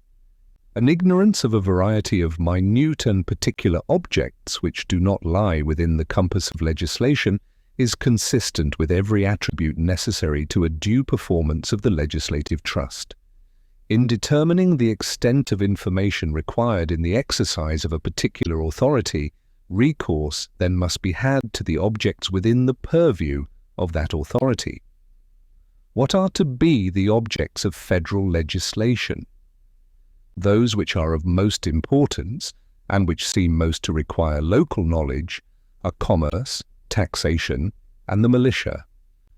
An ignorance of a variety of minute and particular objects which do not lie within the compass of legislation is consistent with every attribute necessary to a due performance of the legislative trust. In determining the extent of information required in the exercise of a particular authority, recourse then must be had to the objects within the purview of that authority. What are to be the objects of federal legislation? Those which are of most importance, and which seem most to require local knowledge, are commerce, taxation, and the militia.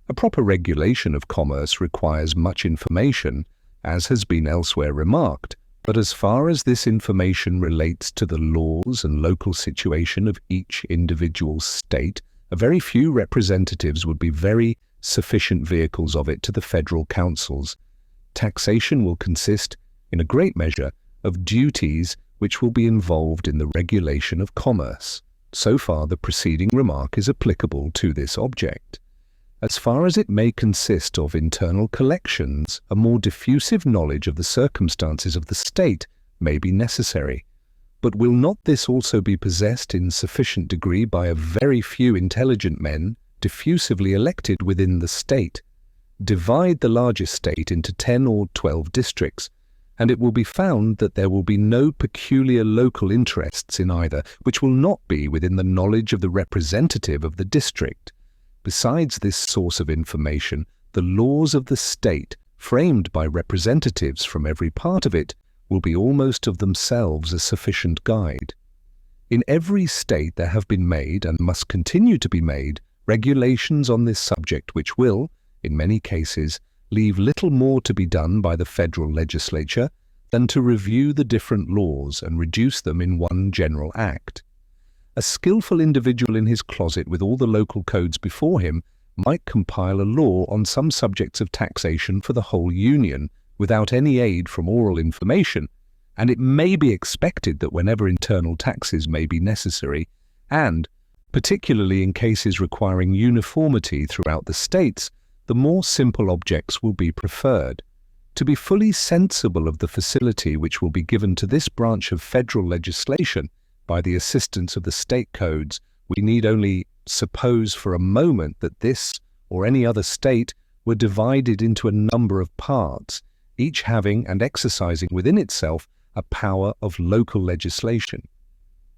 A proper regulation of commerce requires much information, as has been elsewhere remarked, but as far as this information relates to the laws and local situation of each individual state, a very few representatives would be very sufficient vehicles of it to the federal councils. Taxation will consist, in a great measure, of duties which will be involved in the regulation of commerce. So far the preceding remark is applicable to this object. As far as it may consist of internal collections, a more diffusive knowledge of the circumstances of the state may be necessary. But will not this also be possessed in sufficient degree by a very few intelligent men, diffusively elected within the state? Divide the largest state into 10 or 12 districts, and it will be found that there will be no peculiar local interests in either, which will not be within the knowledge of the representative of the district. Besides this source of information, the laws of the state, framed by representatives from every part of it, will be almost of themselves a sufficient guide. In every state there have been made, and must continue to be made, regulations on this subject which will, in many cases, leave little more to be done by the federal legislature than to review the different laws and reduce them in one general act. A skillful individual in his closet with all the local codes before him might compile a law on some subjects of taxation for the whole Union without any aid from oral information, and it may be expected that whenever internal taxes may be necessary, and, particularly in cases requiring uniformity throughout the states, the more simple objects will be preferred. To be fully sensible of the facility which will be given to this branch of federal legislation by the assistance of the state codes, we need only suppose for a moment that this or any other state were divided into a number of parts, each having and exercising within itself a power of local legislation.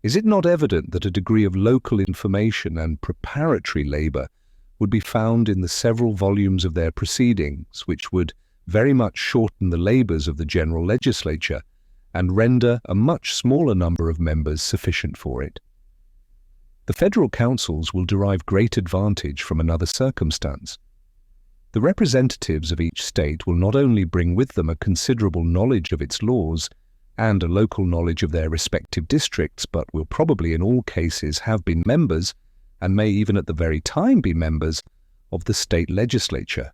Is it not evident that a degree of local information and preparatory labour would be found in the several volumes of their proceedings, which would very much shorten the labours of the general legislature and render a much smaller number of members sufficient for it? The federal councils will derive great advantage from another circumstance. The representatives of each state will not only bring with them a considerable knowledge of its laws and a local knowledge of their respective districts, but will probably in all cases have been members, and may even at the very time be members, of the state legislature,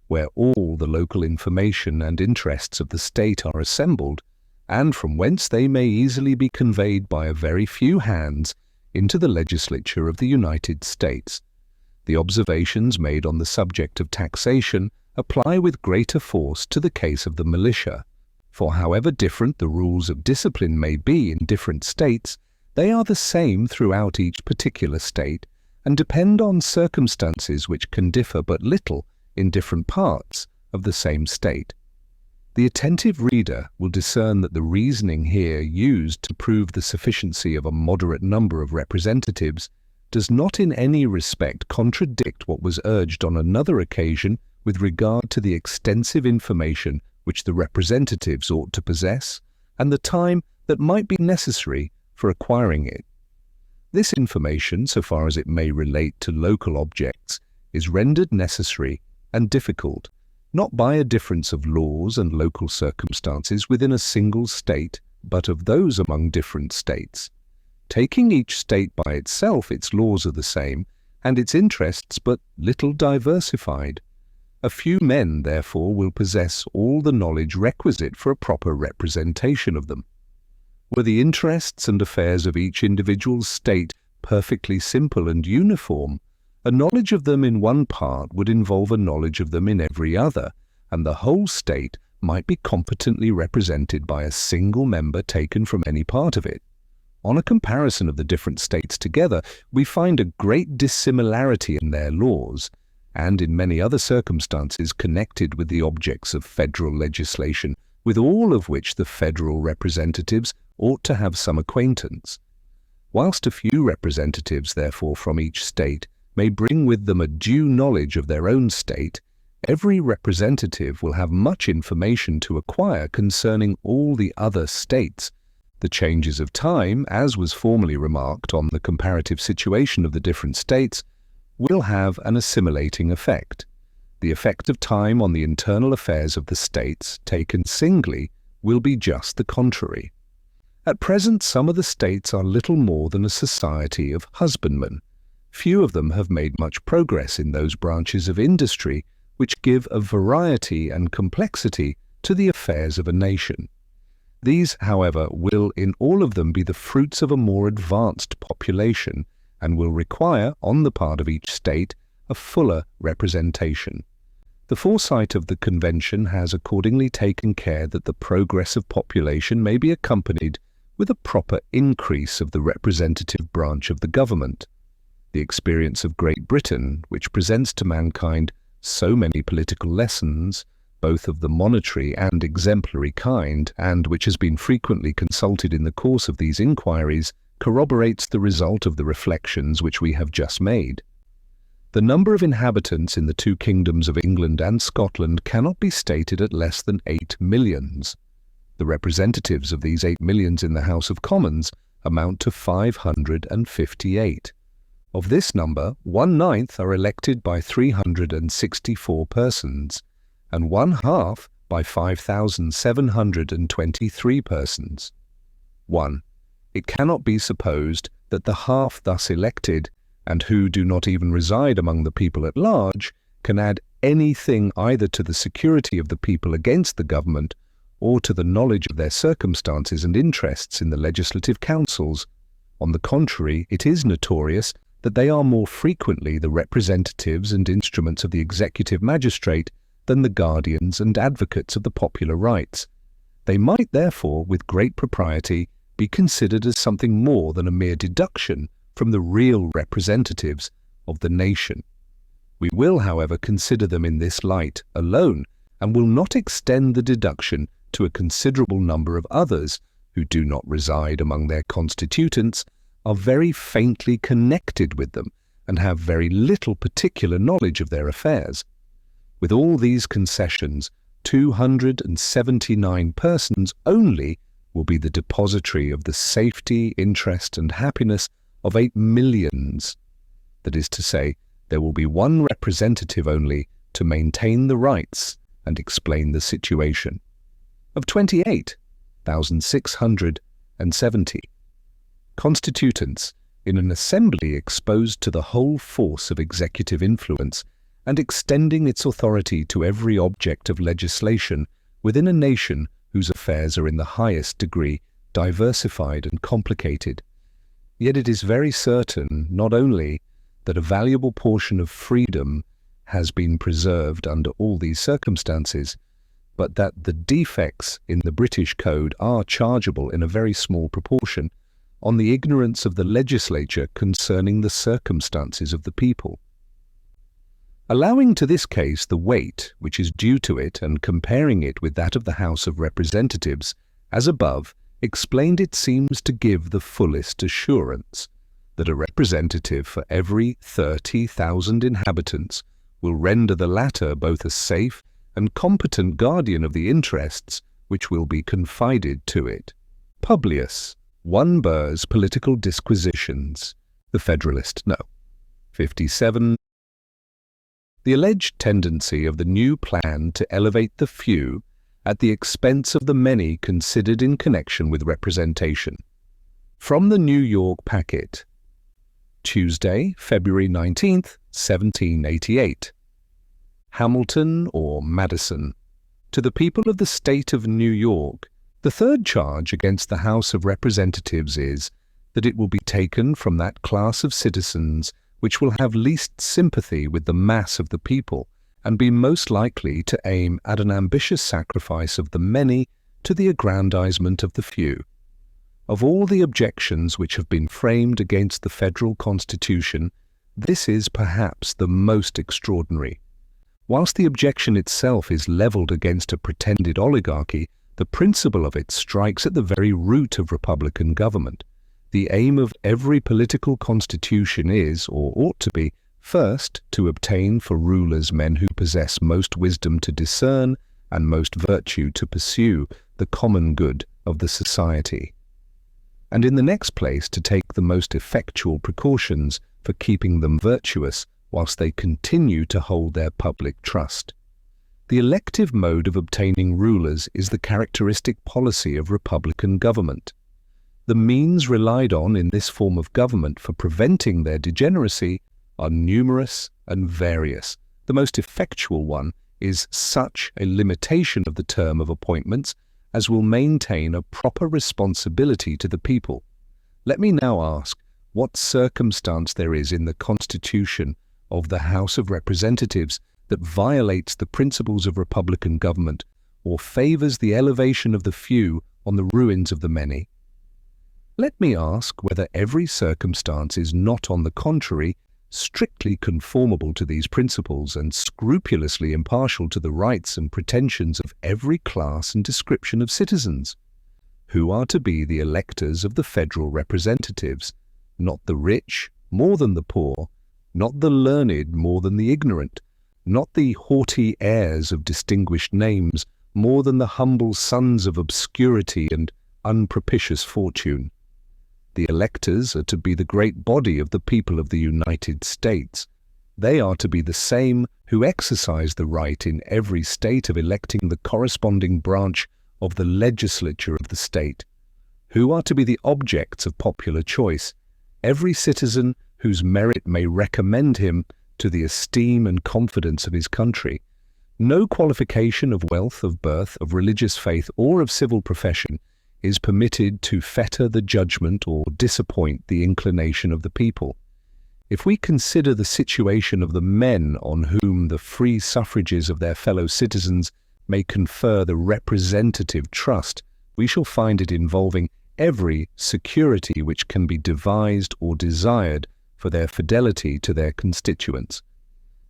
where all the local information and interests of the state are assembled, and from whence they may easily be conveyed by a very few hands into the legislature of the United States. The observations made on the subject of taxation apply with greater force to the case of the militia, for however different the rules of discipline may be in different states, they are the same throughout each particular state, and depend on circumstances which can differ but little in different parts of the same state. The attentive reader will discern that the reasoning here used to prove the sufficiency of a moderate number of representatives does not in any respect contradict what was urged on another occasion with regard to the extensive information which the representatives ought to possess, and the time that might be necessary for acquiring it. This information, so far as it may relate to local objects, is rendered necessary and difficult, not by a difference of laws and local circumstances within a single state, but of those among different states. Taking each state by itself, its laws are the same, and its interests but little diversified. A few men, therefore, will possess all the knowledge requisite for a proper representation of them. Were the interests and affairs of each individual state perfectly simple and uniform, a knowledge of them in one part would involve a knowledge of them in every other, and the whole state might be competently represented by a single member taken from any part of it. On a comparison of the different states together, we find a great dissimilarity in their laws, and in many other circumstances connected with the objects of federal legislation, with all of which the federal representatives ought to have some acquaintance. Whilst a few representatives, therefore, from each state may bring with them a due knowledge of their own state, every representative will have much information to acquire concerning all the other states. The changes of time, as was formerly remarked on the comparative situation of the different states, will have an assimilating effect. The effect of time on the internal affairs of the states, taken singly, will be just the contrary. At present, some of the states are little more than a society of husbandmen. Few of them have made much progress in those branches of industry which give a variety and complexity to the affairs of a nation. These, however, will in all of them be the fruits of a more advanced population, and will require, on the part of each state, a fuller representation. The foresight of the Convention has accordingly taken care that the progress of population may be accompanied with a proper increase of the representative branch of the government. The experience of Great Britain, which presents to mankind so many political lessons, both of the monetary and exemplary kind, and which has been frequently consulted in the course of these inquiries, corroborates the result of the reflections which we have just made. The number of inhabitants in the two kingdoms of England and Scotland cannot be stated at less than 8 millions. The representatives of these 8 millions in the House of Commons amount to 558. Of this number, 1/9 are elected by 364 persons, and 1/2 by 5,723 persons. 1. It cannot be supposed that the half thus elected, and who do not even reside among the people at large, can add anything either to the security of the people against the government or to the knowledge of their circumstances and interests in the legislative councils. On the contrary, it is notorious that they are more frequently the representatives and instruments of the executive magistrate than the guardians and advocates of the popular rights. They might therefore, with great propriety, be considered as something more than a mere deduction from the real representatives of the nation. We will, however, consider them in this light alone, and will not extend the deduction to a considerable number of others who do not reside among their constituents, are very faintly connected with them, and have very little particular knowledge of their affairs. With all these concessions, 279 persons only will be the depository of the safety, interest, and happiness of 8 millions. That is to say, there will be one representative only to maintain the rights and explain the situation. Of 28,670 constituents in an assembly exposed to the whole force of executive influence and extending its authority to every object of legislation within a nation whose affairs are in the highest degree diversified and complicated. Yet it is very certain not only that a valuable portion of freedom has been preserved under all these circumstances, but that the defects in the British Code are chargeable in a very small proportion on the ignorance of the legislature concerning the circumstances of the people. Allowing to this case the weight which is due to it and comparing it with that of the House of Representatives, as above explained, it seems to give the fullest assurance that a representative for every 30,000 inhabitants will render the latter both a safe and competent guardian of the interests which will be confided to it. Publius, 1 Burr's Political Disquisitions, The Federalist, No. 57. The alleged tendency of the new plan to elevate the few at the expense of the many considered in connection with representation. From the New York Packet, Tuesday, February 19th, 1788. Hamilton or Madison. To the people of the state of New York, the third charge against the House of Representatives is that it will be taken from that class of citizens which will have least sympathy with the mass of the people and be most likely to aim at an ambitious sacrifice of the many to the aggrandizement of the few. Of all the objections which have been framed against the federal constitution, this is perhaps the most extraordinary. Whilst the objection itself is levelled against a pretended oligarchy, the principle of it strikes at the very root of republican government. The aim of every political constitution is, or ought to be, first, to obtain for rulers men who possess most wisdom to discern and most virtue to pursue the common good of the society, and in the next place to take the most effectual precautions for keeping them virtuous whilst they continue to hold their public trust. The elective mode of obtaining rulers is the characteristic policy of republican government. The means relied on in this form of government for preventing their degeneracy are numerous and various. The most effectual one is such a limitation of the term of appointments as will maintain a proper responsibility to the people. Let me now ask what circumstance there is in the Constitution of the House of Representatives that violates the principles of republican government or favours the elevation of the few on the ruins of the many. Let me ask whether every circumstance is not, on the contrary, strictly conformable to these principles and scrupulously impartial to the rights and pretensions of every class and description of citizens, who are to be the electors of the federal representatives, not the rich more than the poor, not the learned more than the ignorant, not the haughty heirs of distinguished names more than the humble sons of obscurity and unpropitious fortune. The electors are to be the great body of the people of the United States. They are to be the same who exercise the right in every state of electing the corresponding branch of the legislature of the state, who are to be the objects of popular choice, every citizen whose merit may recommend him to the esteem and confidence of his country. No qualification of wealth, of birth, of religious faith, or of civil profession is permitted to fetter the judgment or disappoint the inclination of the people. If we consider the situation of the men on whom the free suffrages of their fellow citizens may confer the representative trust, we shall find it involving every security which can be devised or desired for their fidelity to their constituents.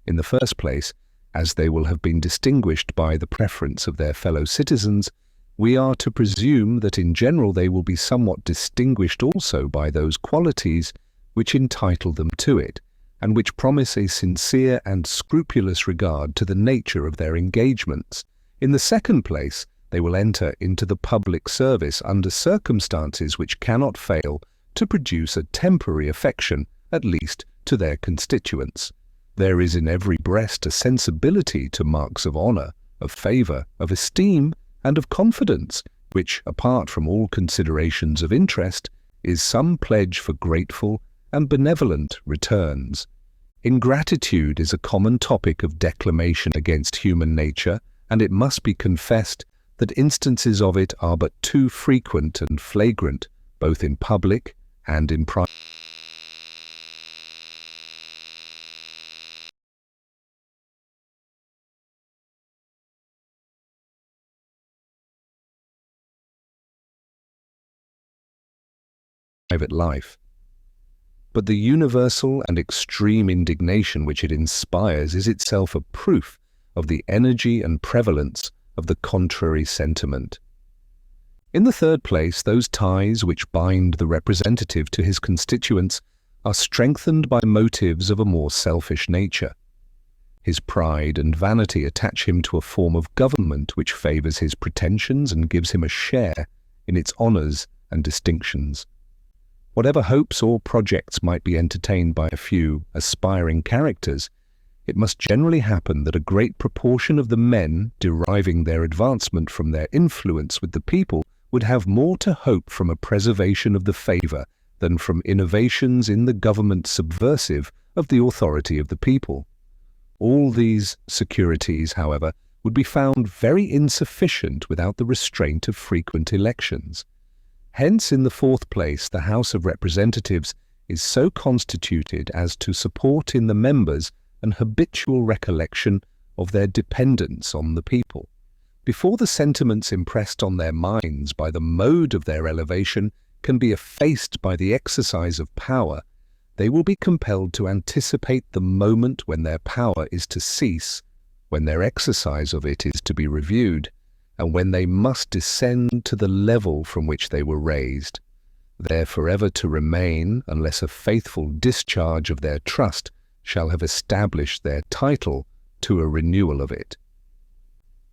In the first place, as they will have been distinguished by the preference of their fellow citizens, we are to presume that in general they will be somewhat distinguished also by those qualities which entitle them to it, and which promise a sincere and scrupulous regard to the nature of their engagements. In the second place, they will enter into the public service under circumstances which cannot fail to produce a temporary affection, at least to their constituents. There is in every breast a sensibility to marks of honour, of favour, of esteem, and of confidence, which, apart from all considerations of interest, is some pledge for grateful and benevolent returns. Ingratitude is a common topic of declamation against human nature, and it must be confessed that instances of it are but too frequent and flagrant, both in public and in private life. But the universal and extreme indignation which it inspires is itself a proof of the energy and prevalence of the contrary sentiment. In the third place, those ties which bind the representative to his constituents are strengthened by motives of a more selfish nature. His pride and vanity attach him to a form of government which favours his pretensions and gives him a share in its honours and distinctions. Whatever hopes or projects might be entertained by a few aspiring characters, it must generally happen that a great proportion of the men deriving their advancement from their influence with the people would have more to hope from a preservation of the favour than from innovations in the government subversive of the authority of the people. All these securities, however, would be found very insufficient without the restraint of frequent elections. Hence, in the fourth place, the House of Representatives is so constituted as to support in the members an habitual recollection of their dependence on the people. Before the sentiments impressed on their minds by the mode of their elevation can be effaced by the exercise of power, they will be compelled to anticipate the moment when their power is to cease, when their exercise of it is to be reviewed, and when they must descend to the level from which they were raised, there forever to remain unless a faithful discharge of their trust shall have established their title to a renewal of it.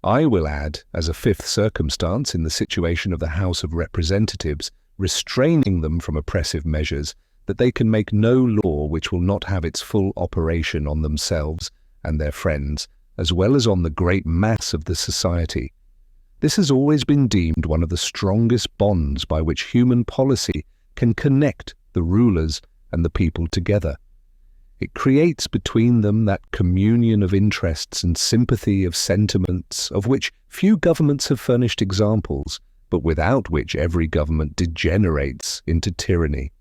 I will add, as a fifth circumstance in the situation of the House of Representatives, restraining them from oppressive measures, that they can make no law which will not have its full operation on themselves and their friends, as well as on the great mass of the society. This has always been deemed one of the strongest bonds by which human policy can connect the rulers and the people together. It creates between them that communion of interests and sympathy of sentiments of which few governments have furnished examples, but without which every government degenerates into tyranny.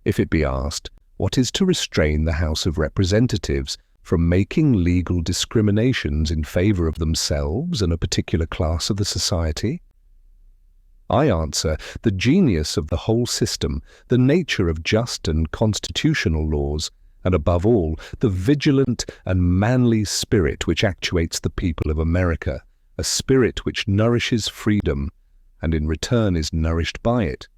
If it be asked, what is to restrain the House of Representatives from making legal discriminations in favour of themselves and a particular class of the society? I answer, the genius of the whole system, the nature of just and constitutional laws, and above all, the vigilant and manly spirit which actuates the people of America, a spirit which nourishes freedom, and in return is nourished by it.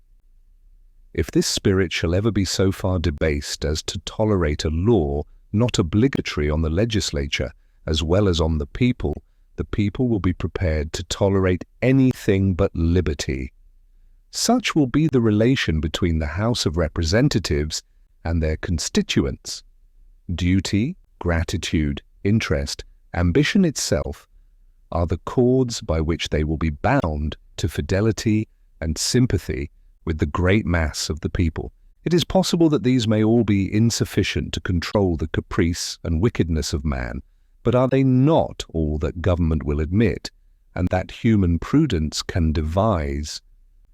If this spirit shall ever be so far debased as to tolerate a law not obligatory on the legislature as well as on the people, the people will be prepared to tolerate anything but liberty. Such will be the relation between the House of Representatives and their constituents. Duty, gratitude, interest, ambition itself are the cords by which they will be bound to fidelity and sympathy with the great mass of the people. It is possible that these may all be insufficient to control the caprice and wickedness of man, but are they not all that government will admit, and that human prudence can devise?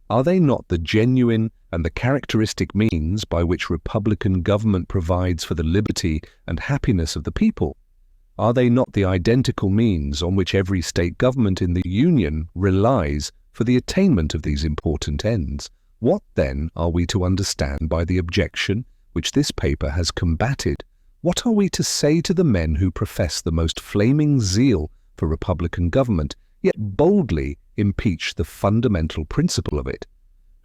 Are they not the genuine and the characteristic means by which republican government provides for the liberty and happiness of the people? Are they not the identical means on which every state government in the Union relies for the attainment of these important ends? What, then, are we to understand by the objection which this paper has combated? What are we to say to the men who profess the most flaming zeal for republican government, yet boldly impeach the fundamental principle of it?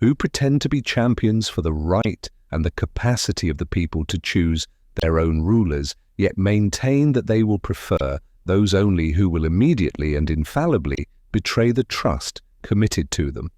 Who pretend to be champions for the right and the capacity of the people to choose their own rulers, yet maintain that they will prefer those only who will immediately and infallibly betray the trust committed to them?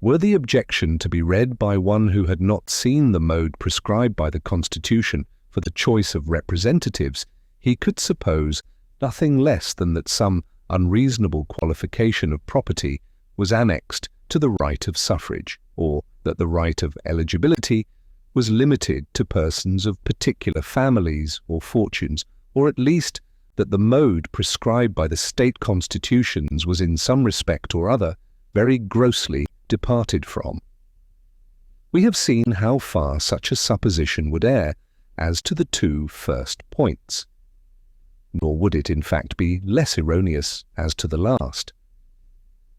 Were the objection to be read by one who had not seen the mode prescribed by the Constitution for the choice of representatives, he could suppose nothing less than that some unreasonable qualification of property was annexed to the right of suffrage, or that the right of eligibility was limited to persons of particular families or fortunes, or at least that the mode prescribed by the state constitutions was in some respect or other very grossly departed from. We have seen how far such a supposition would err as to the two first points, nor would it in fact be less erroneous as to the last.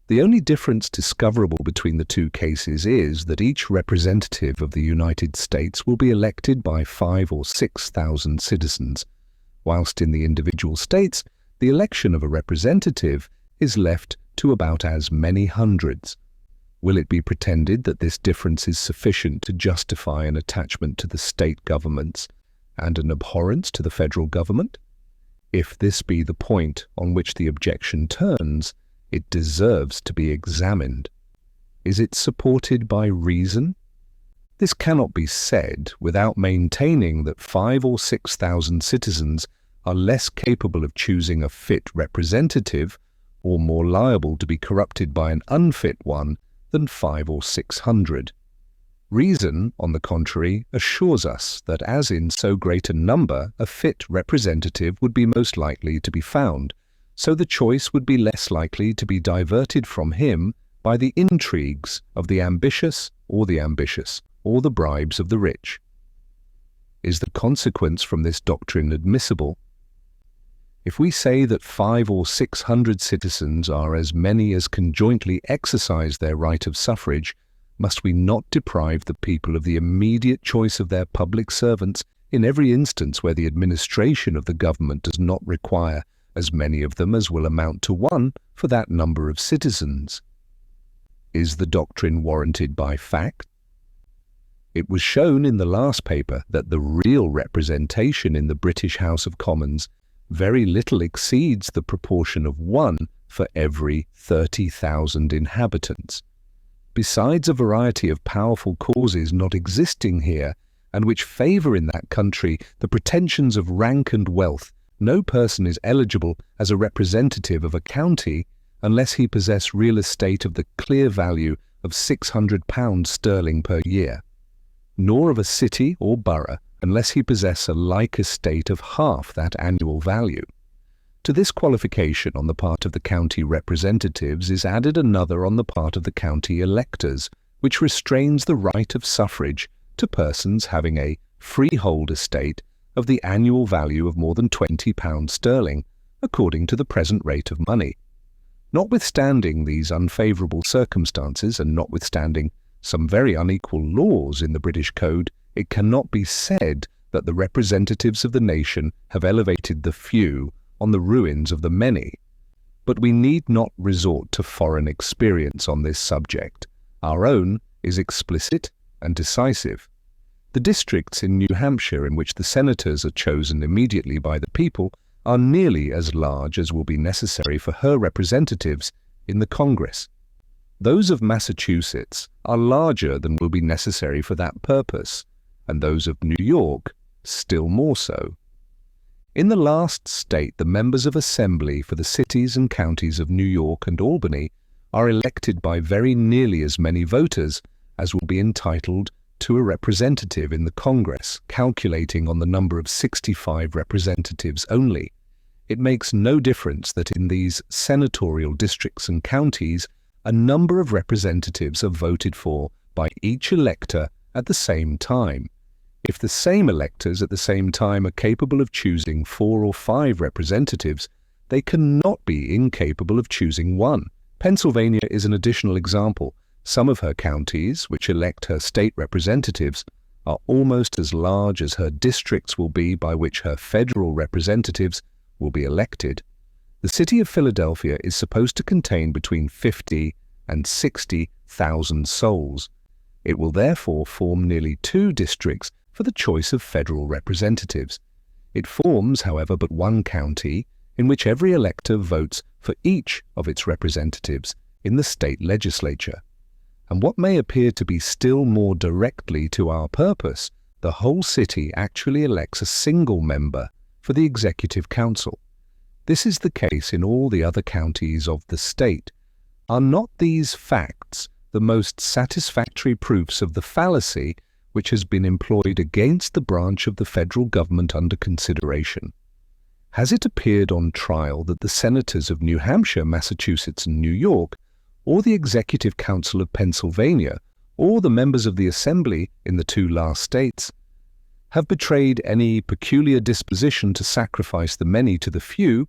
The only difference discoverable between the two cases is that each representative of the United States will be elected by 5,000 or 6,000 citizens, whilst in the individual states the election of a representative is left to about as many hundreds. Will it be pretended that this difference is sufficient to justify an attachment to the state governments and an abhorrence to the federal government? If this be the point on which the objection turns, it deserves to be examined. Is it supported by reason? This cannot be said without maintaining that 5,000 or 6,000 citizens are less capable of choosing a fit representative or more liable to be corrupted by an unfit one than 500 or 600. Reason, on the contrary, assures us that as in so great a number a fit representative would be most likely to be found, so the choice would be less likely to be diverted from him by the intrigues of the ambitious, or the bribes of the rich. Is the consequence from this doctrine admissible? If we say that 500 or 600 citizens are as many as can jointly exercise their right of suffrage, must we not deprive the people of the immediate choice of their public servants in every instance where the administration of the government does not require as many of them as will amount to one for that number of citizens? Is the doctrine warranted by fact? It was shown in the last paper that the real representation in the British House of Commons very little exceeds the proportion of 1 for every 30,000 inhabitants. Besides a variety of powerful causes not existing here, and which favour in that country the pretensions of rank and wealth, no person is eligible as a representative of a county unless he possess real estate of the clear value of £600 sterling per year, nor of a city or borough unless he possess a like estate of half that annual value. To this qualification on the part of the county representatives is added another on the part of the county electors, which restrains the right of suffrage to persons having a freehold estate of the annual value of more than £20 sterling, according to the present rate of money. Notwithstanding these unfavourable circumstances, and notwithstanding some very unequal laws in the British Code, it cannot be said that the representatives of the nation have elevated the few on the ruins of the many. But we need not resort to foreign experience on this subject. Our own is explicit and decisive. The districts in New Hampshire in which the senators are chosen immediately by the people are nearly as large as will be necessary for her representatives in the Congress. Those of Massachusetts are larger than will be necessary for that purpose, and those of New York still more so. In the last state, the members of Assembly for the cities and counties of New York and Albany are elected by very nearly as many voters as will be entitled to a representative in the Congress, calculating on the number of 65 representatives only. It makes no difference that in these senatorial districts and counties, a number of representatives are voted for by each elector at the same time. If the same electors at the same time are capable of choosing 4 or 5 representatives, they cannot be incapable of choosing one. Pennsylvania is an additional example. Some of her counties, which elect her state representatives, are almost as large as her districts will be by which her federal representatives will be elected. The city of Philadelphia is supposed to contain between 50 and 60,000 souls. It will therefore form nearly 2 districts for the choice of federal representatives. It forms, however, but one county in which every elector votes for each of its representatives in the state legislature. And what may appear to be still more directly to our purpose, the whole city actually elects a single member for the Executive Council. This is the case in all the other counties of the state. Are not these facts the most satisfactory proofs of the fallacy which has been employed against the branch of the federal government under consideration? Has it appeared on trial that the senators of New Hampshire, Massachusetts, and New York, or the Executive Council of Pennsylvania, or the members of the Assembly in the 2 last states, have betrayed any peculiar disposition to sacrifice the many to the few,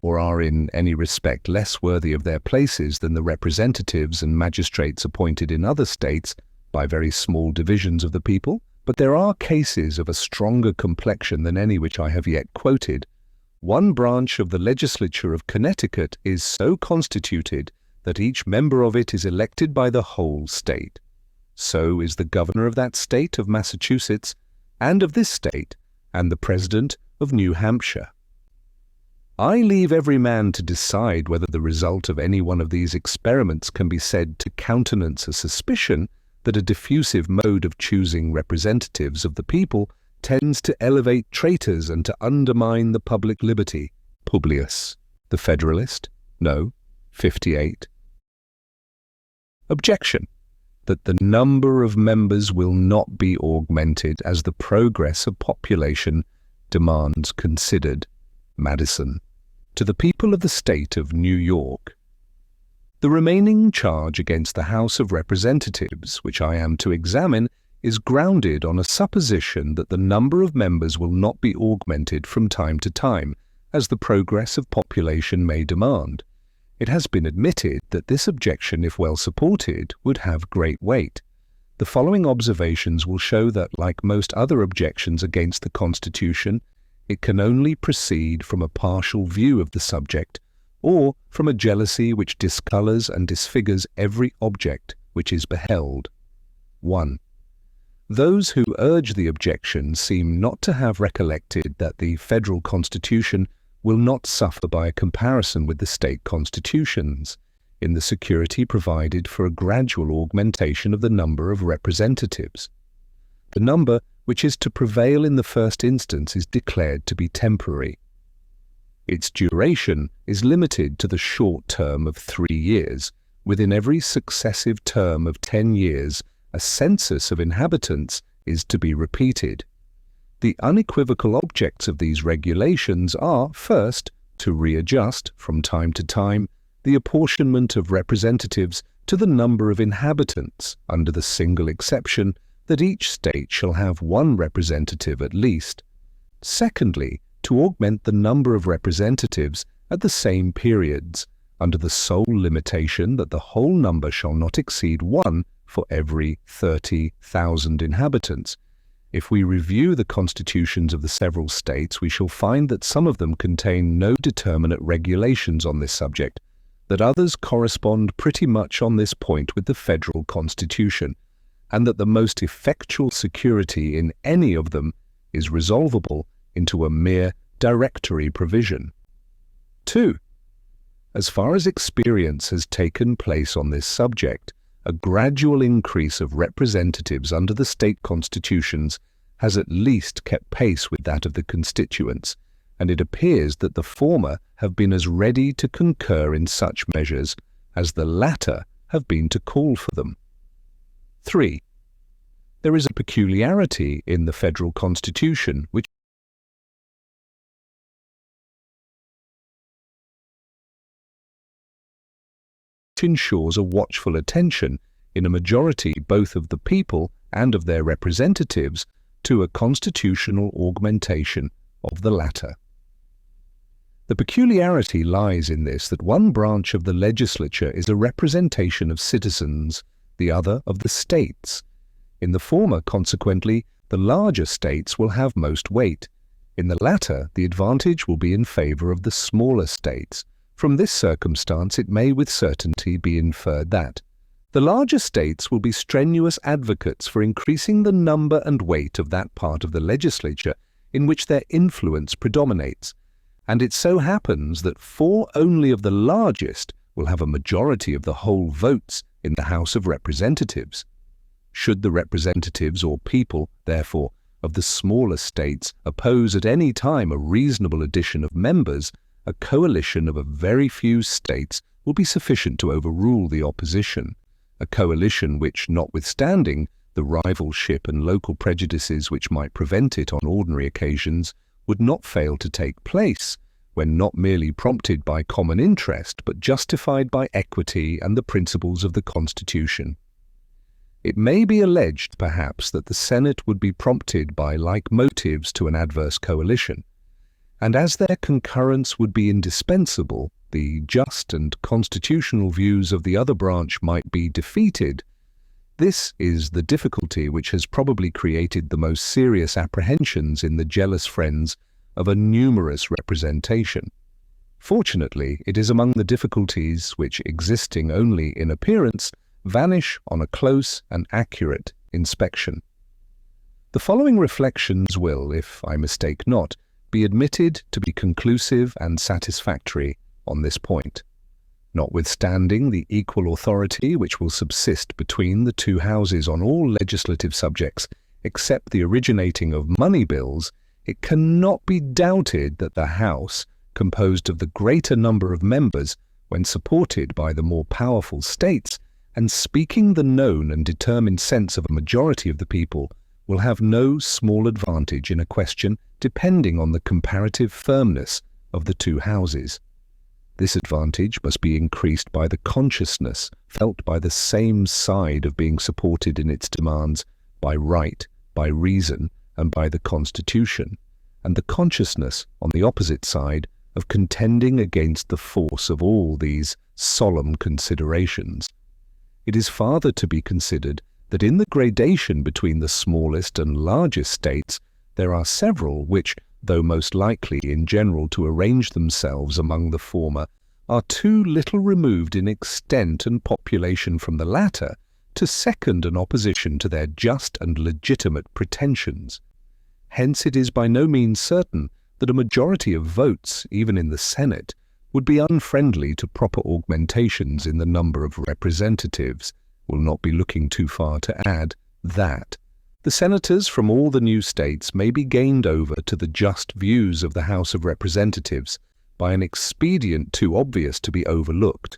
or are in any respect less worthy of their places than the representatives and magistrates appointed in other states by very small divisions of the people? But there are cases of a stronger complexion than any which I have yet quoted. One branch of the legislature of Connecticut is so constituted that each member of it is elected by the whole state. So is the governor of that state of Massachusetts, and of this state, and the president of New Hampshire. I leave every man to decide whether the result of any one of these experiments can be said to countenance a suspicion that a diffusive mode of choosing representatives of the people tends to elevate traitors and to undermine the public liberty. Publius, the Federalist, No. 58. Objection: that the number of members will not be augmented as the progress of population demands considered. Madison. To the people of the state of New York. The remaining charge against the House of Representatives, which I am to examine, is grounded on a supposition that the number of members will not be augmented from time to time, as the progress of population may demand. It has been admitted that this objection, if well supported, would have great weight. The following observations will show that, like most other objections against the Constitution, it can only proceed from a partial view of the subject, or from a jealousy which discolours and disfigures every object which is beheld. 1. Those who urge the objection seem not to have recollected that the federal Constitution will not suffer by a comparison with the state constitutions, in the security provided for a gradual augmentation of the number of representatives. The number which is to prevail in the first instance is declared to be temporary. Its duration is limited to the short term of 3 years. Within every successive term of 10 years, a census of inhabitants is to be repeated. The unequivocal objects of these regulations are, first, to readjust, from time to time, the apportionment of representatives to the number of inhabitants, under the single exception that each state shall have 1 representative at least. Secondly, to augment the number of representatives at the same periods, under the sole limitation that the whole number shall not exceed 1 for every 30,000 inhabitants. If we review the constitutions of the several states, we shall find that some of them contain no determinate regulations on this subject, that others correspond pretty much on this point with the federal constitution, and that the most effectual security in any of them is resolvable into a mere directory provision. 2. As far as experience has taken place on this subject, a gradual increase of representatives under the state constitutions has at least kept pace with that of the constituents, and it appears that the former have been as ready to concur in such measures as the latter have been to call for them. 3. There is a peculiarity in the federal constitution which ensures a watchful attention in a majority both of the people and of their representatives to a constitutional augmentation of the latter. The peculiarity lies in this that one branch of the legislature is a representation of citizens, the other of the states. In the former, consequently, the larger states will have most weight. In the latter, the advantage will be in favor of the smaller states. From this circumstance, it may with certainty be inferred that the larger states will be strenuous advocates for increasing the number and weight of that part of the legislature in which their influence predominates, and it so happens that 4 only of the largest will have a majority of the whole votes in the House of Representatives. Should the representatives or people, therefore, of the smaller states oppose at any time a reasonable addition of members, a coalition of a very few states will be sufficient to overrule the opposition, a coalition which, notwithstanding the rivalship and local prejudices which might prevent it on ordinary occasions, would not fail to take place, when not merely prompted by common interest, but justified by equity and the principles of the Constitution. It may be alleged, perhaps, that the Senate would be prompted by like motives to an adverse coalition, and as their concurrence would be indispensable, the just and constitutional views of the other branch might be defeated. This is the difficulty which has probably created the most serious apprehensions in the jealous friends of a numerous representation. Fortunately, it is among the difficulties which, existing only in appearance, vanish on a close and accurate inspection. The following reflections will, if I mistake not, be admitted to be conclusive and satisfactory on this point. Notwithstanding the equal authority which will subsist between the 2 houses on all legislative subjects except the originating of money bills, it cannot be doubted that the House, composed of the greater number of members, when supported by the more powerful states, and speaking the known and determined sense of a majority of the people, will have no small advantage in a question depending on the comparative firmness of the 2 houses. This advantage must be increased by the consciousness felt by the same side of being supported in its demands by right, by reason, and by the Constitution, and the consciousness on the opposite side of contending against the force of all these solemn considerations. It is farther to be considered that in the gradation between the smallest and largest states, there are several which, though most likely in general to arrange themselves among the former, are too little removed in extent and population from the latter to second an opposition to their just and legitimate pretensions. Hence it is by no means certain that a majority of votes, even in the Senate, would be unfriendly to proper augmentations in the number of representatives. Will not be looking too far to add that the senators from all the new states may be gained over to the just views of the House of Representatives by an expedient too obvious to be overlooked.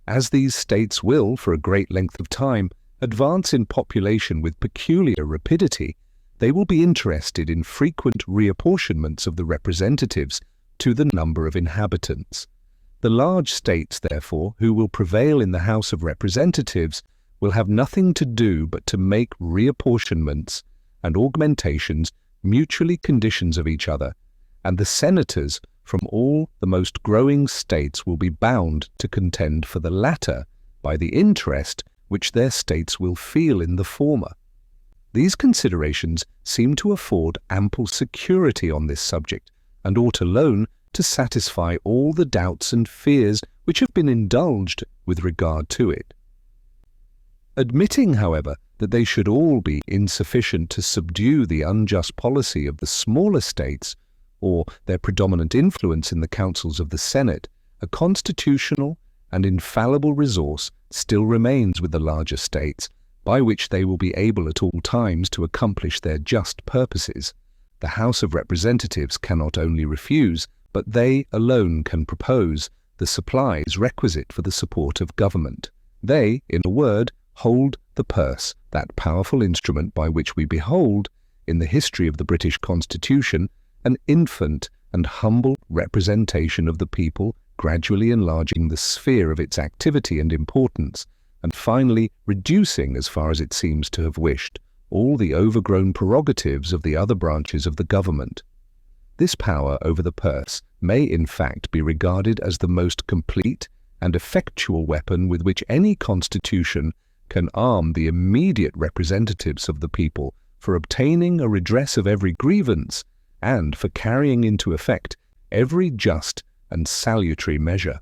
As these states will, for a great length of time, advance in population with peculiar rapidity, they will be interested in frequent reapportionments of the representatives to the number of inhabitants. The large states, therefore, who will prevail in the House of Representatives will have nothing to do but to make reapportionments and augmentations mutually conditions of each other, and the senators from all the most growing states will be bound to contend for the latter by the interest which their states will feel in the former. These considerations seem to afford ample security on this subject, and ought alone to satisfy all the doubts and fears which have been indulged with regard to it. Admitting, however, that they should all be insufficient to subdue the unjust policy of the smaller states, or their predominant influence in the councils of the Senate, a constitutional and infallible resource still remains with the larger states, by which they will be able at all times to accomplish their just purposes. The House of Representatives cannot only refuse, but they alone can propose the supplies requisite for the support of government. They, in a word, hold the purse, that powerful instrument by which we behold, in the history of the British Constitution, an infant and humble representation of the people, gradually enlarging the sphere of its activity and importance, and finally reducing, as far as it seems to have wished, all the overgrown prerogatives of the other branches of the government. This power over the purse may in fact be regarded as the most complete and effectual weapon with which any constitution can arm the immediate representatives of the people for obtaining a redress of every grievance and for carrying into effect every just and salutary measure.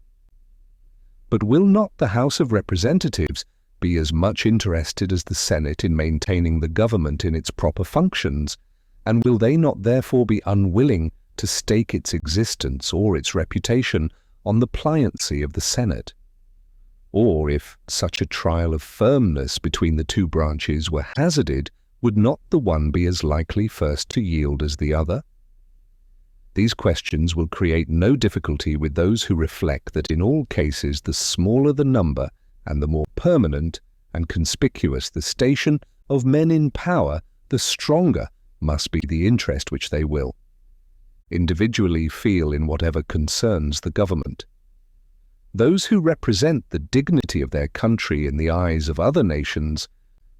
But will not the House of Representatives be as much interested as the Senate in maintaining the government in its proper functions, and will they not therefore be unwilling to stake its existence or its reputation on the pliancy of the Senate? Or if such a trial of firmness between the two branches were hazarded, would not the one be as likely first to yield as the other? These questions will create no difficulty with those who reflect that in all cases the smaller the number and the more permanent and conspicuous the station of men in power, the stronger must be the interest which they will individually feel in whatever concerns the government. Those who represent the dignity of their country in the eyes of other nations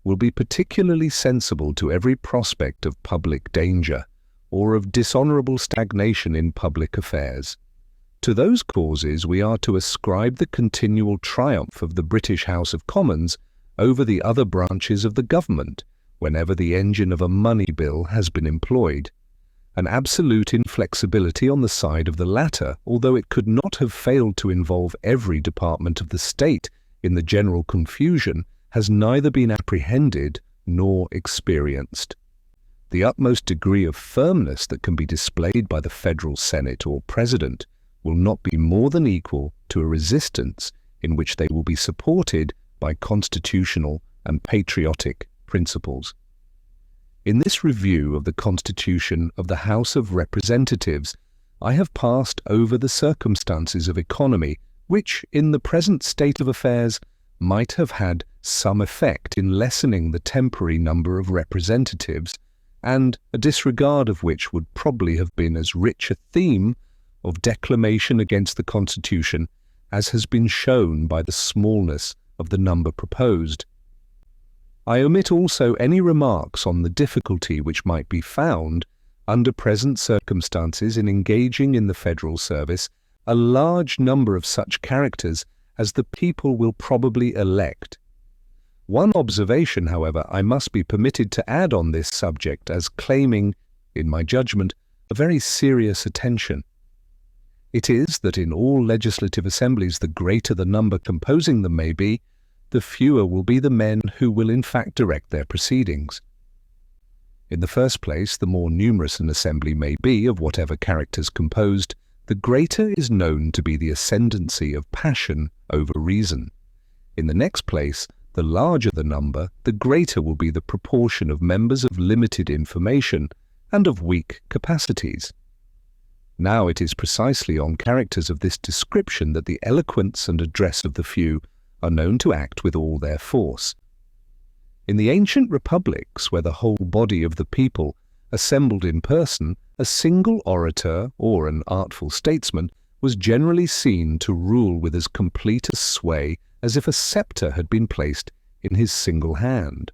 will be particularly sensible to every prospect of public danger or of dishonourable stagnation in public affairs. To those causes we are to ascribe the continual triumph of the British House of Commons over the other branches of the government whenever the engine of a money bill has been employed. An absolute inflexibility on the side of the latter, although it could not have failed to involve every department of the state in the general confusion, has neither been apprehended nor experienced. The utmost degree of firmness that can be displayed by the Federal Senate or President will not be more than equal to a resistance in which they will be supported by constitutional and patriotic principles. In this review of the Constitution of the House of Representatives, I have passed over the circumstances of economy which, in the present state of affairs, might have had some effect in lessening the temporary number of representatives, and a disregard of which would probably have been as rich a theme of declamation against the Constitution as has been shown by the smallness of the number proposed. I omit also any remarks on the difficulty which might be found, under present circumstances, in engaging in the federal service a large number of such characters as the people will probably elect. One observation, however, I must be permitted to add on this subject as claiming, in my judgment, a very serious attention. It is that in all legislative assemblies, the greater the number composing them may be, the fewer will be the men who will in fact direct their proceedings. In the first place, the more numerous an assembly may be, of whatever characters composed, the greater is known to be the ascendancy of passion over reason. In the next place, the larger the number, the greater will be the proportion of members of limited information and of weak capacities. Now it is precisely on characters of this description that the eloquence and address of the few are known to act with all their force. In the ancient republics, where the whole body of the people assembled in person, a single orator or an artful statesman was generally seen to rule with as complete a sway as if a sceptre had been placed in his single hand.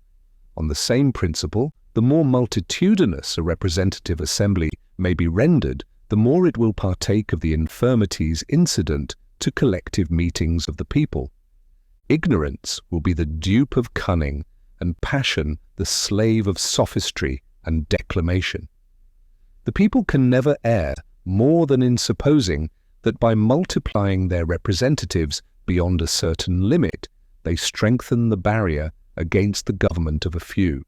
On the same principle, the more multitudinous a representative assembly may be rendered, the more it will partake of the infirmities incident to collective meetings of the people. Ignorance will be the dupe of cunning, and passion the slave of sophistry and declamation. The people can never err more than in supposing that by multiplying their representatives beyond a certain limit, they strengthen the barrier against the government of a few.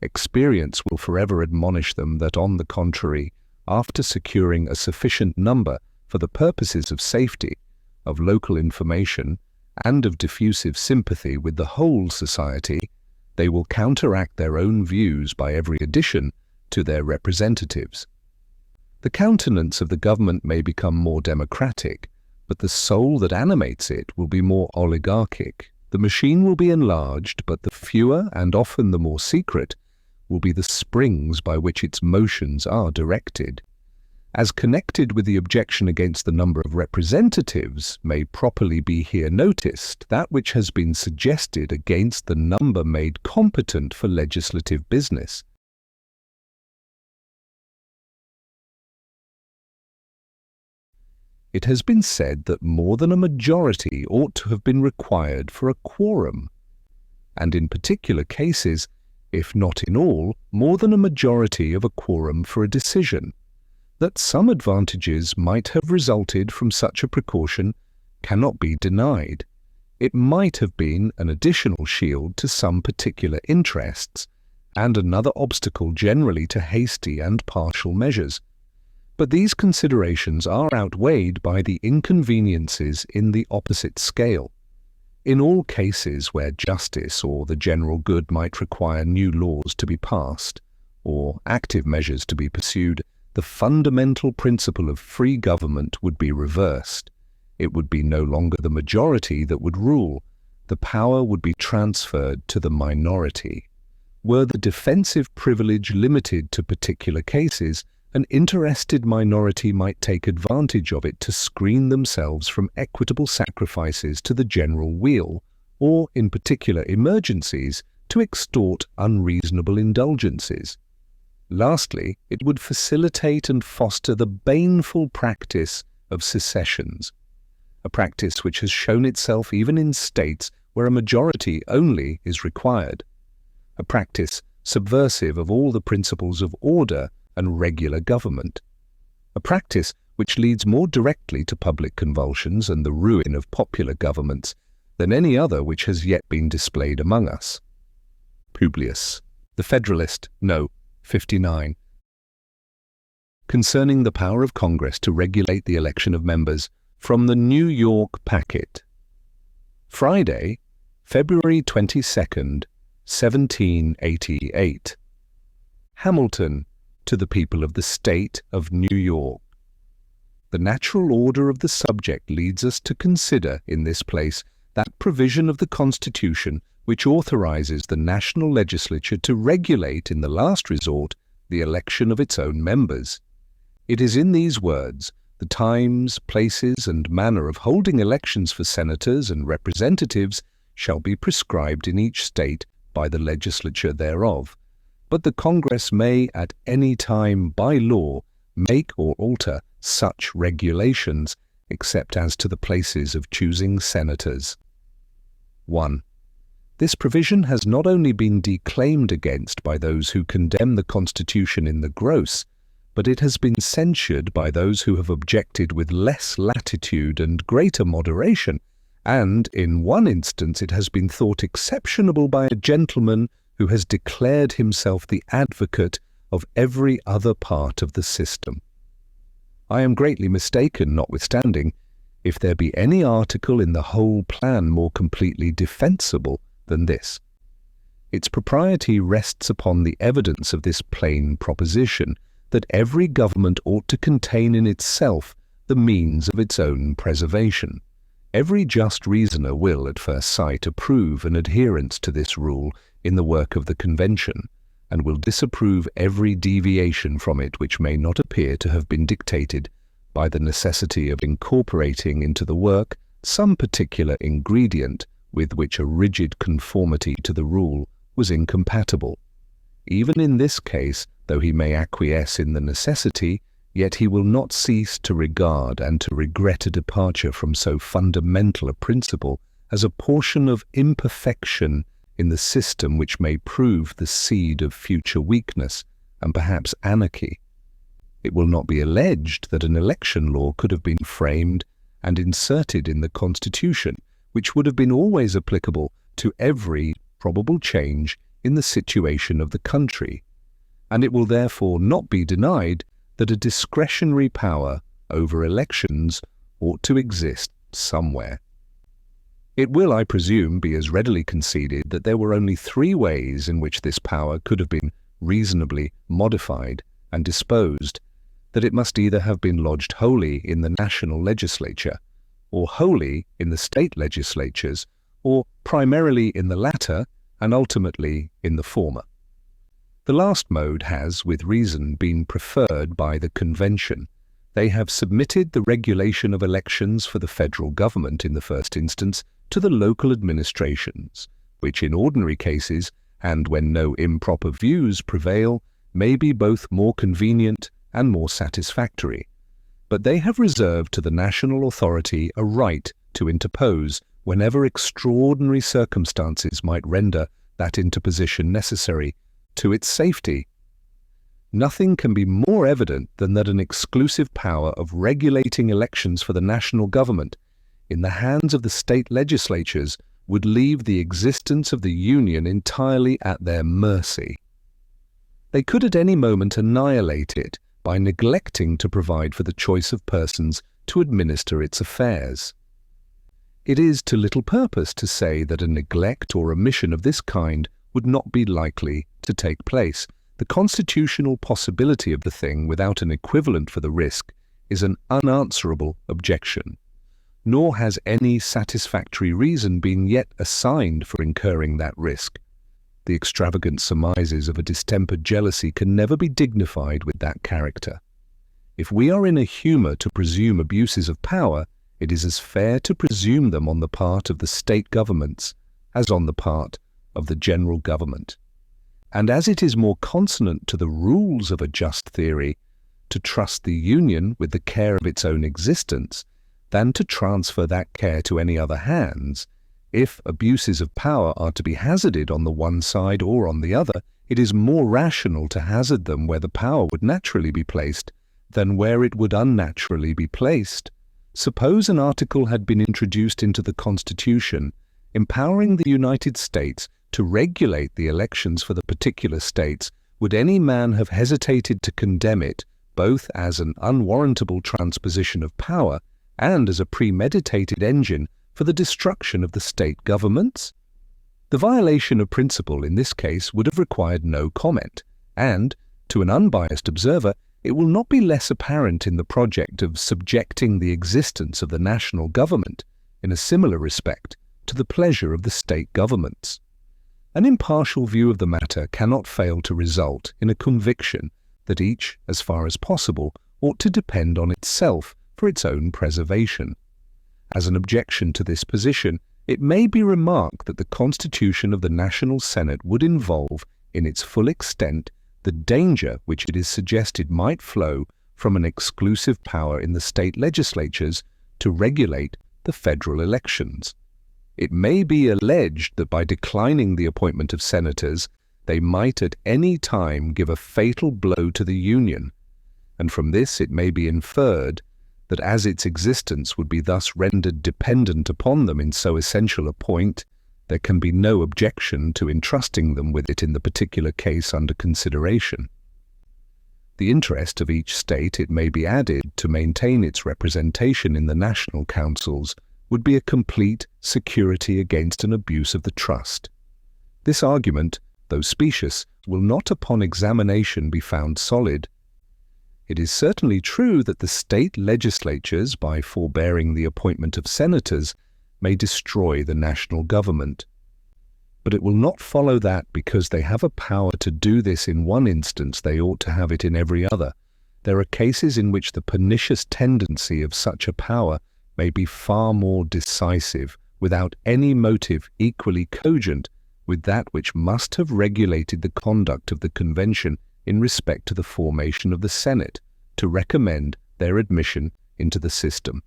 Experience will forever admonish them that, on the contrary, after securing a sufficient number for the purposes of safety, of local information, and of diffusive sympathy with the whole society, they will counteract their own views by every addition to their representatives. The countenance of the government may become more democratic, but the soul that animates it will be more oligarchic. The machine will be enlarged, but the fewer and often the more secret will be the springs by which its motions are directed. As connected with the objection against the number of representatives may properly be here noticed that which has been suggested against the number made competent for legislative business. It has been said that more than a majority ought to have been required for a quorum, and in particular cases, if not in all, more than a majority of a quorum for a decision. That some advantages might have resulted from such a precaution cannot be denied. It might have been an additional shield to some particular interests, and another obstacle generally to hasty and partial measures. But these considerations are outweighed by the inconveniences in the opposite scale. In all cases where justice or the general good might require new laws to be passed, or active measures to be pursued, the fundamental principle of free government would be reversed. It would be no longer the majority that would rule. The power would be transferred to the minority. Were the defensive privilege limited to particular cases, an interested minority might take advantage of it to screen themselves from equitable sacrifices to the general weal, or, in particular emergencies, to extort unreasonable indulgences. Lastly, it would facilitate and foster the baneful practice of secessions, a practice which has shown itself even in states where a majority only is required, a practice subversive of all the principles of order and regular government, a practice which leads more directly to public convulsions and the ruin of popular governments than any other which has yet been displayed among us. Publius, the Federalist, No. 59. Concerning the power of Congress to regulate the election of members, from the New York Packet. Friday, February 22nd, 1788. Hamilton, to the people of the State of New York. The natural order of the subject leads us to consider in this place that provision of the Constitution which authorizes the national legislature to regulate, in the last resort, the election of its own members. It is in these words, the times, places, and manner of holding elections for senators and representatives shall be prescribed in each state by the legislature thereof, but the Congress may at any time by law make or alter such regulations, except as to the places of choosing senators. 1. This provision has not only been declaimed against by those who condemn the Constitution in the gross, but it has been censured by those who have objected with less latitude and greater moderation, and in one instance it has been thought exceptionable by a gentleman who has declared himself the advocate of every other part of the system. I am greatly mistaken, notwithstanding, if there be any article in the whole plan more completely defensible than this. Its propriety rests upon the evidence of this plain proposition, that every government ought to contain in itself the means of its own preservation. Every just reasoner will, at first sight, approve an adherence to this rule in the work of the Convention, and will disapprove every deviation from it which may not appear to have been dictated by the necessity of incorporating into the work some particular ingredient with which a rigid conformity to the rule was incompatible. Even in this case, though he may acquiesce in the necessity, yet he will not cease to regard and to regret a departure from so fundamental a principle as a portion of imperfection in the system which may prove the seed of future weakness and perhaps anarchy. It will not be alleged that an election law could have been framed and inserted in the Constitution, which would have been always applicable to every probable change in the situation of the country, and it will therefore not be denied that a discretionary power over elections ought to exist somewhere. It will, I presume, be as readily conceded that there were only three ways in which this power could have been reasonably modified and disposed, that it must either have been lodged wholly in the national legislature, or wholly in the state legislatures, or primarily in the latter and ultimately in the former. The last mode has, with reason, been preferred by the Convention. They have submitted the regulation of elections for the federal government in the first instance to the local administrations, which in ordinary cases, and when no improper views prevail, may be both more convenient and more satisfactory. But they have reserved to the national authority a right to interpose whenever extraordinary circumstances might render that interposition necessary to its safety. Nothing can be more evident than that an exclusive power of regulating elections for the national government in the hands of the state legislatures would leave the existence of the Union entirely at their mercy. They could at any moment annihilate it by neglecting to provide for the choice of persons to administer its affairs. It is to little purpose to say that a neglect or omission of this kind would not be likely to take place. The constitutional possibility of the thing without an equivalent for the risk is an unanswerable objection, nor has any satisfactory reason been yet assigned for incurring that risk. The extravagant surmises of a distempered jealousy can never be dignified with that character. If we are in a humour to presume abuses of power, it is as fair to presume them on the part of the state governments as on the part of the general government. And as it is more consonant to the rules of a just theory to trust the Union with the care of its own existence than to transfer that care to any other hands, if abuses of power are to be hazarded on the one side or on the other, it is more rational to hazard them where the power would naturally be placed than where it would unnaturally be placed. Suppose an article had been introduced into the Constitution empowering the United States to regulate the elections for the particular states, would any man have hesitated to condemn it, both as an unwarrantable transposition of power and as a premeditated engine for the destruction of the state governments? The violation of principle in this case would have required no comment, and, to an unbiased observer, it will not be less apparent in the project of subjecting the existence of the national government, in a similar respect, to the pleasure of the state governments. An impartial view of the matter cannot fail to result in a conviction that each, as far as possible, ought to depend on itself for its own preservation. As an objection to this position, it may be remarked that the constitution of the National Senate would involve, in its full extent, the danger which it is suggested might flow from an exclusive power in the state legislatures to regulate the federal elections. It may be alleged that by declining the appointment of senators, they might at any time give a fatal blow to the Union, and from this it may be inferred that as its existence would be thus rendered dependent upon them in so essential a point, there can be no objection to entrusting them with it in the particular case under consideration. The interest of each state, it may be added, to maintain its representation in the national councils would be a complete security against an abuse of the trust. This argument, though specious, will not upon examination be found solid. It is certainly true that the state legislatures, by forbearing the appointment of senators, may destroy the national government. But it will not follow that because they have a power to do this in one instance they ought to have it in every other. There are cases in which the pernicious tendency of such a power may be far more decisive, without any motive equally cogent with that which must have regulated the conduct of the Convention in respect to the formation of the Senate, to recommend their admission into the system.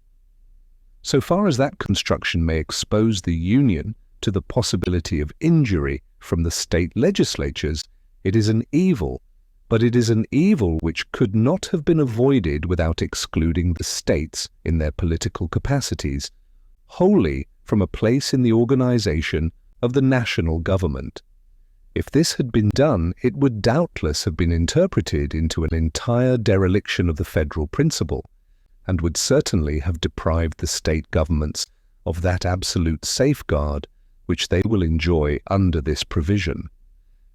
So far as that construction may expose the Union to the possibility of injury from the state legislatures, it is an evil, but it is an evil which could not have been avoided without excluding the states, in their political capacities, wholly from a place in the organization of the national government. If this had been done, it would doubtless have been interpreted into an entire dereliction of the federal principle, and would certainly have deprived the state governments of that absolute safeguard which they will enjoy under this provision.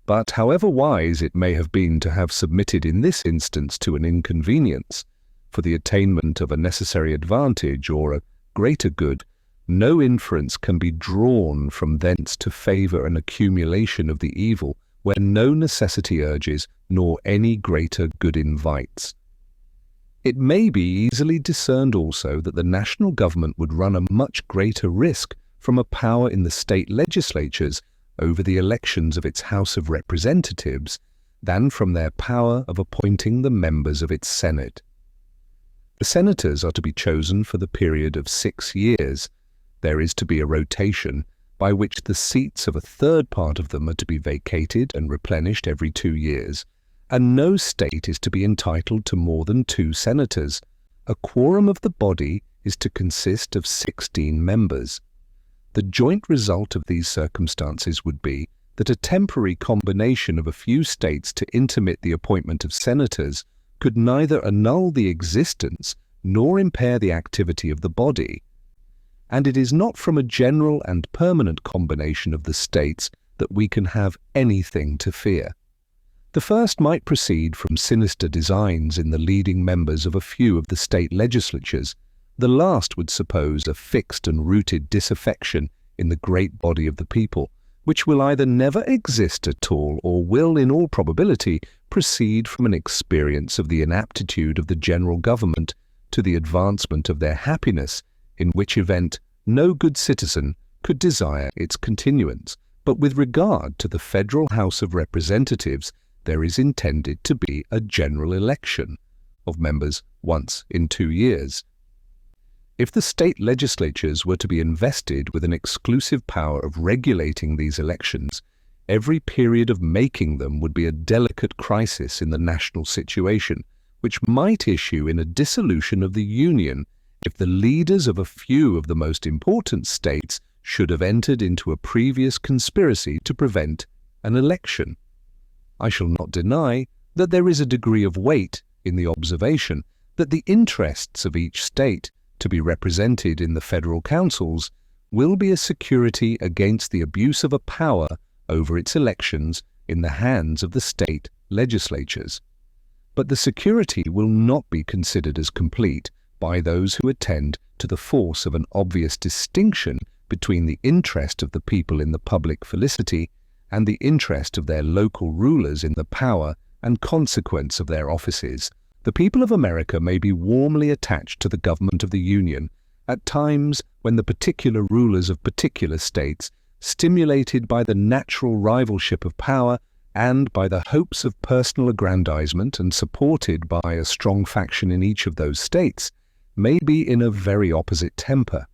But however wise it may have been to have submitted in this instance to an inconvenience, for the attainment of a necessary advantage or a greater good, no inference can be drawn from thence to favour an accumulation of the evil where no necessity urges nor any greater good invites. It may be easily discerned also that the national government would run a much greater risk from a power in the state legislatures over the elections of its House of Representatives than from their power of appointing the members of its Senate. The senators are to be chosen for the period of 6 years. There is to be a rotation by which the seats of a third part of them are to be vacated and replenished every 2 years, and no state is to be entitled to more than 2 senators. A quorum of the body is to consist of 16 members. The joint result of these circumstances would be that a temporary combination of a few states to intermit the appointment of senators could neither annul the existence nor impair the activity of the body. And it is not from a general and permanent combination of the states that we can have anything to fear. The first might proceed from sinister designs in the leading members of a few of the state legislatures. The last would suppose a fixed and rooted disaffection in the great body of the people, which will either never exist at all or will, in all probability, proceed from an experience of the inaptitude of the general government to the advancement of their happiness, in which event no good citizen could desire its continuance. But with regard to the Federal House of Representatives, there is intended to be a general election of members once in 2 years. If the state legislatures were to be invested with an exclusive power of regulating these elections, every period of making them would be a delicate crisis in the national situation, which might issue in a dissolution of the Union if the leaders of a few of the most important states should have entered into a previous conspiracy to prevent an election. I shall not deny that there is a degree of weight in the observation that the interests of each state to be represented in the federal councils will be a security against the abuse of a power over its elections in the hands of the state legislatures. But the security will not be considered as complete by those who attend to the force of an obvious distinction between the interest of the people in the public felicity and the interest of their local rulers in the power and consequence of their offices. The people of America may be warmly attached to the government of the Union at times when the particular rulers of particular states, stimulated by the natural rivalship of power and by the hopes of personal aggrandizement and supported by a strong faction in each of those states, may be in a very opposite temper.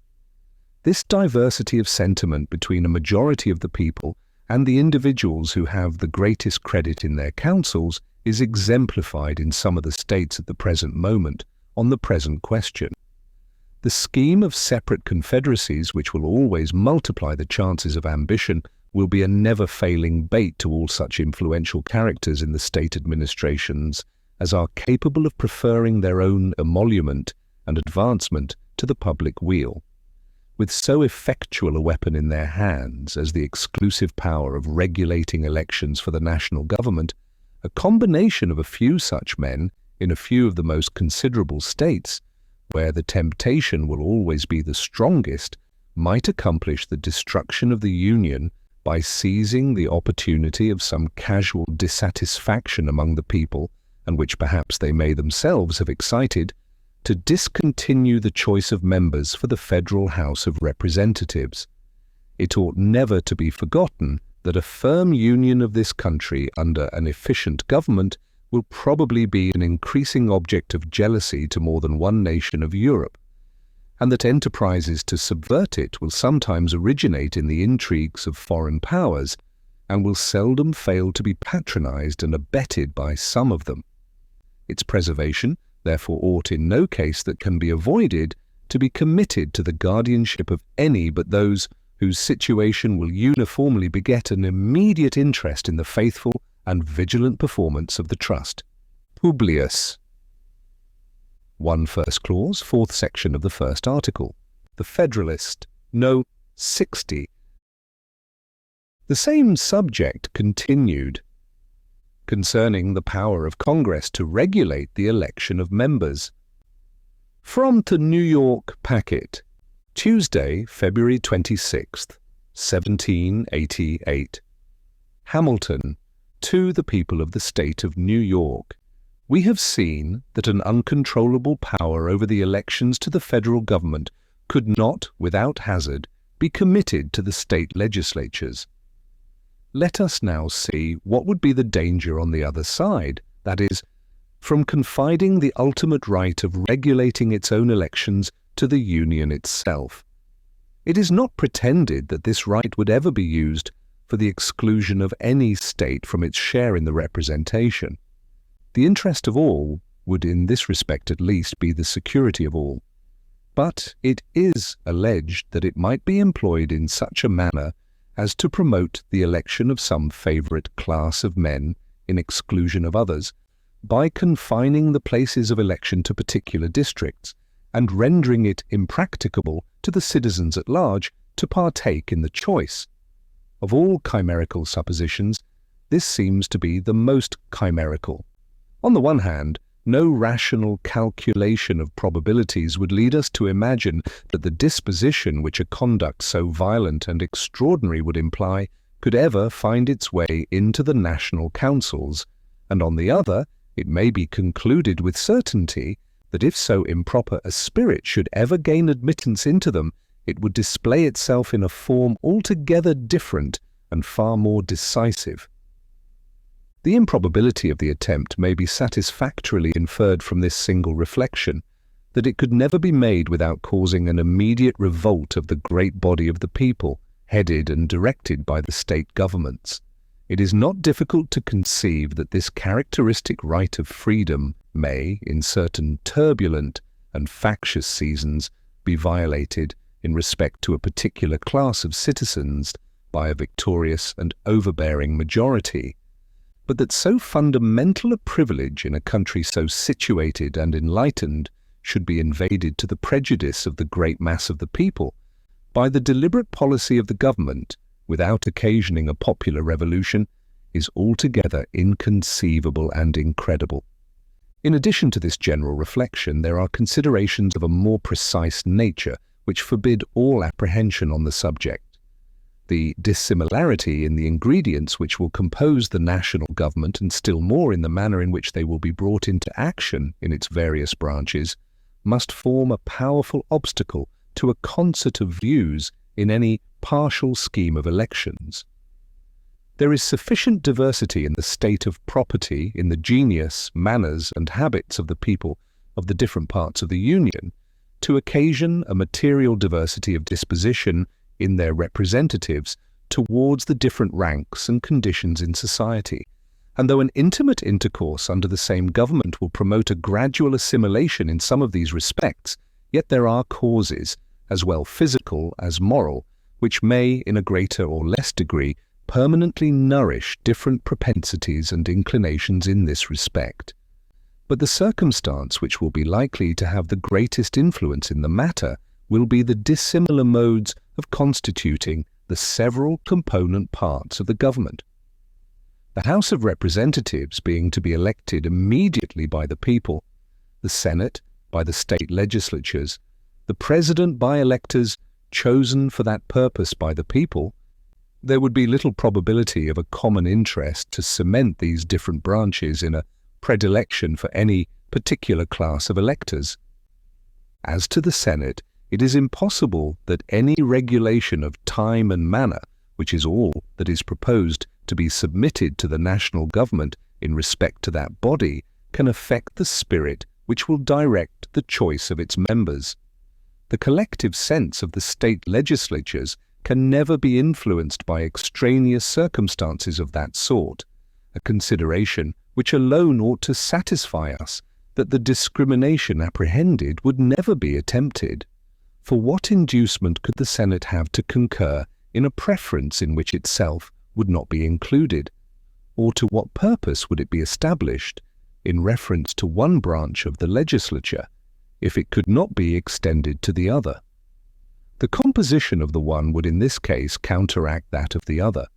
This diversity of sentiment between a majority of the people and the individuals who have the greatest credit in their councils is exemplified in some of the states at the present moment on the present question. The scheme of separate confederacies, which will always multiply the chances of ambition, will be a never-failing bait to all such influential characters in the state administrations as are capable of preferring their own emolument and advancement to the public weal. With so effectual a weapon in their hands as the exclusive power of regulating elections for the national government, a combination of a few such men in a few of the most considerable states, where the temptation will always be the strongest, might accomplish the destruction of the Union by seizing the opportunity of some casual dissatisfaction among the people, and which perhaps they may themselves have excited, to discontinue the choice of members for the Federal House of Representatives. It ought never to be forgotten that a firm union of this country under an efficient government will probably be an increasing object of jealousy to more than one nation of Europe, and that enterprises to subvert it will sometimes originate in the intrigues of foreign powers, and will seldom fail to be patronized and abetted by some of them. Its preservation, therefore, ought in no case that can be avoided to be committed to the guardianship of any but those whose situation will uniformly beget an immediate interest in the faithful and vigilant performance of the trust. Publius. 1 First Clause, 4th section of the first article. The Federalist, No. 60. The same subject continued, concerning the power of Congress to regulate the election of members. From the New York Packet, Tuesday, February 26th, 1788. Hamilton, to the people of the state of New York. We have seen that an uncontrollable power over the elections to the federal government could not, without hazard, be committed to the state legislatures. Let us now see what would be the danger on the other side, that is, from confiding the ultimate right of regulating its own elections to the Union itself. It is not pretended that this right would ever be used for the exclusion of any state from its share in the representation. The interest of all would, in this respect at least, be the security of all. But it is alleged that it might be employed in such a manner as to promote the election of some favourite class of men in exclusion of others, by confining the places of election to particular districts, and rendering it impracticable to the citizens at large to partake in the choice. Of all chimerical suppositions, this seems to be the most chimerical. On the one hand, no rational calculation of probabilities would lead us to imagine that the disposition which a conduct so violent and extraordinary would imply could ever find its way into the national councils, and on the other, it may be concluded with certainty that if so improper a spirit should ever gain admittance into them, it would display itself in a form altogether different and far more decisive. The improbability of the attempt may be satisfactorily inferred from this single reflection, that it could never be made without causing an immediate revolt of the great body of the people, headed and directed by the state governments. It is not difficult to conceive that this characteristic right of freedom may, in certain turbulent and factious seasons, be violated in respect to a particular class of citizens by a victorious and overbearing majority, but that so fundamental a privilege in a country so situated and enlightened should be invaded to the prejudice of the great mass of the people by the deliberate policy of the government without occasioning a popular revolution is altogether inconceivable and incredible. In addition to this general reflection, there are considerations of a more precise nature which forbid all apprehension on the subject. The dissimilarity in the ingredients which will compose the national government, and still more in the manner in which they will be brought into action in its various branches, must form a powerful obstacle to a concert of views in any partial scheme of elections. There is sufficient diversity in the state of property, in the genius, manners, and habits of the people of the different parts of the Union, to occasion a material diversity of disposition in their representatives towards the different ranks and conditions in society. And though an intimate intercourse under the same government will promote a gradual assimilation in some of these respects, yet there are causes, as well physical as moral, which may, in a greater or less degree, permanently nourish different propensities and inclinations in this respect. But the circumstance which will be likely to have the greatest influence in the matter will be the dissimilar modes of constituting the several component parts of the government. The House of Representatives being to be elected immediately by the people, the Senate by the state legislatures, the President by electors chosen for that purpose by the people, there would be little probability of a common interest to cement these different branches in a predilection for any particular class of electors. As to the Senate, it is impossible that any regulation of time and manner, which is all that is proposed to be submitted to the national government in respect to that body, can affect the spirit which will direct the choice of its members. The collective sense of the state legislatures can never be influenced by extraneous circumstances of that sort, a consideration which alone ought to satisfy us that the discrimination apprehended would never be attempted. For what inducement could the Senate have to concur in a preference in which itself would not be included? Or to what purpose would it be established in reference to one branch of the legislature if it could not be extended to the other? The composition of the one would in this case counteract that of the other,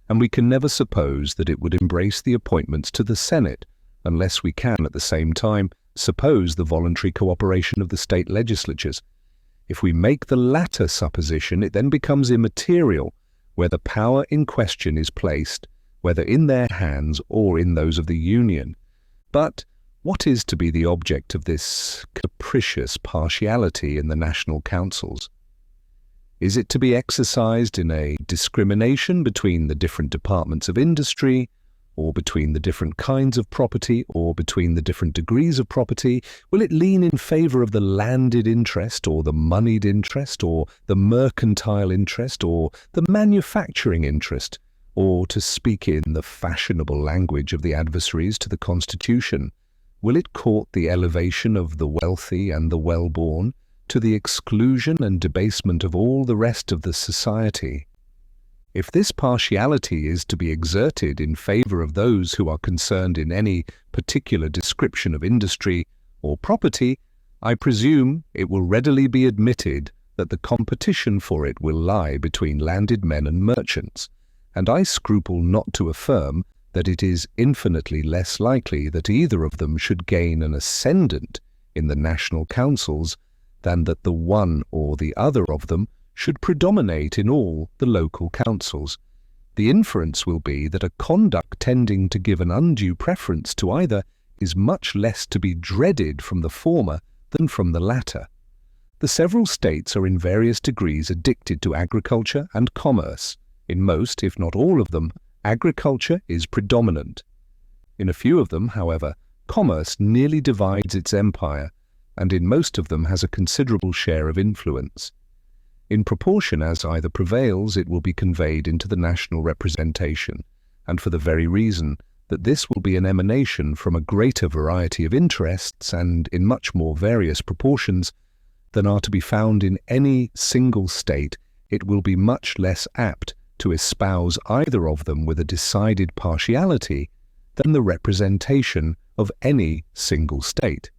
and we can never suppose that it would embrace the appointments to the Senate unless we can at the same time suppose the voluntary cooperation of the state legislatures. If we make the latter supposition, it then becomes immaterial where the power in question is placed, whether in their hands or in those of the Union. But what is to be the object of this capricious partiality in the national councils? Is it to be exercised in a discrimination between the different departments of industry, or between the different kinds of property, or between the different degrees of property? Will it lean in favour of the landed interest, or the moneyed interest, or the mercantile interest, or the manufacturing interest, or, to speak in the fashionable language of the adversaries to the Constitution, will it court the elevation of the wealthy and the well-born, to the exclusion and debasement of all the rest of the society? If this partiality is to be exerted in favour of those who are concerned in any particular description of industry or property, I presume it will readily be admitted that the competition for it will lie between landed men and merchants, and I scruple not to affirm that it is infinitely less likely that either of them should gain an ascendant in the national councils than that the one or the other of them should predominate in all the local councils. The inference will be that a conduct tending to give an undue preference to either is much less to be dreaded from the former than from the latter. The several states are in various degrees addicted to agriculture and commerce. In most, if not all of them, agriculture is predominant. In a few of them, however, commerce nearly divides its empire, and in most of them has a considerable share of influence. In proportion as either prevails, it will be conveyed into the national representation, and for the very reason that this will be an emanation from a greater variety of interests and in much more various proportions than are to be found in any single state, it will be much less apt to espouse either of them with a decided partiality than the representation of any single state.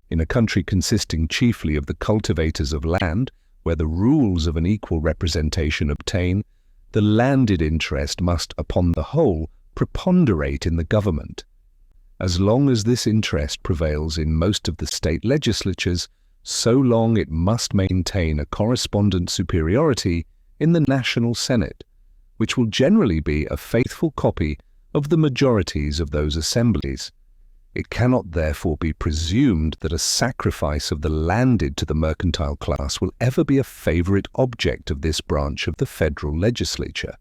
In a country consisting chiefly of the cultivators of land, where the rules of an equal representation obtain, the landed interest must, upon the whole, preponderate in the government. As long as this interest prevails in most of the state legislatures, so long it must maintain a correspondent superiority in the national Senate, which will generally be a faithful copy of the majorities of those assemblies. It cannot therefore be presumed that a sacrifice of the landed to the mercantile class will ever be a favourite object of this branch of the federal legislature.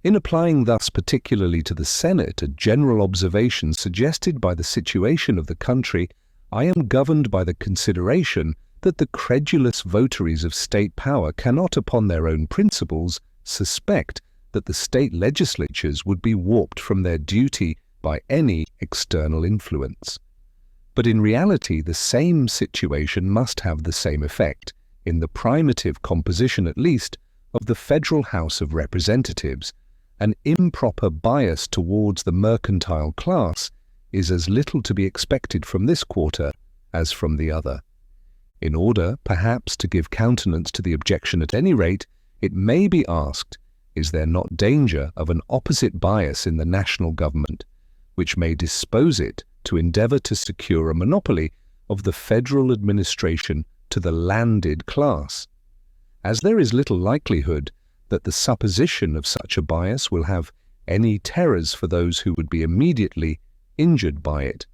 In applying thus particularly to the Senate a general observation suggested by the situation of the country, I am governed by the consideration that the credulous votaries of state power cannot upon their own principles suspect that the state legislatures would be warped from their duty by any external influence. But in reality, the same situation must have the same effect, in the primative composition at least, of the Federal House of Representatives. An improper bias towards the mercantile class is as little to be expected from this quarter as from the other. In order, perhaps, to give countenance to the objection at any rate, it may be asked, is there not danger of an opposite bias in the national government, which may dispose it to endeavour to secure a monopoly of the federal administration to the landed class? As there is little likelihood that the supposition of such a bias will have any terrors for those who would be immediately injured by it,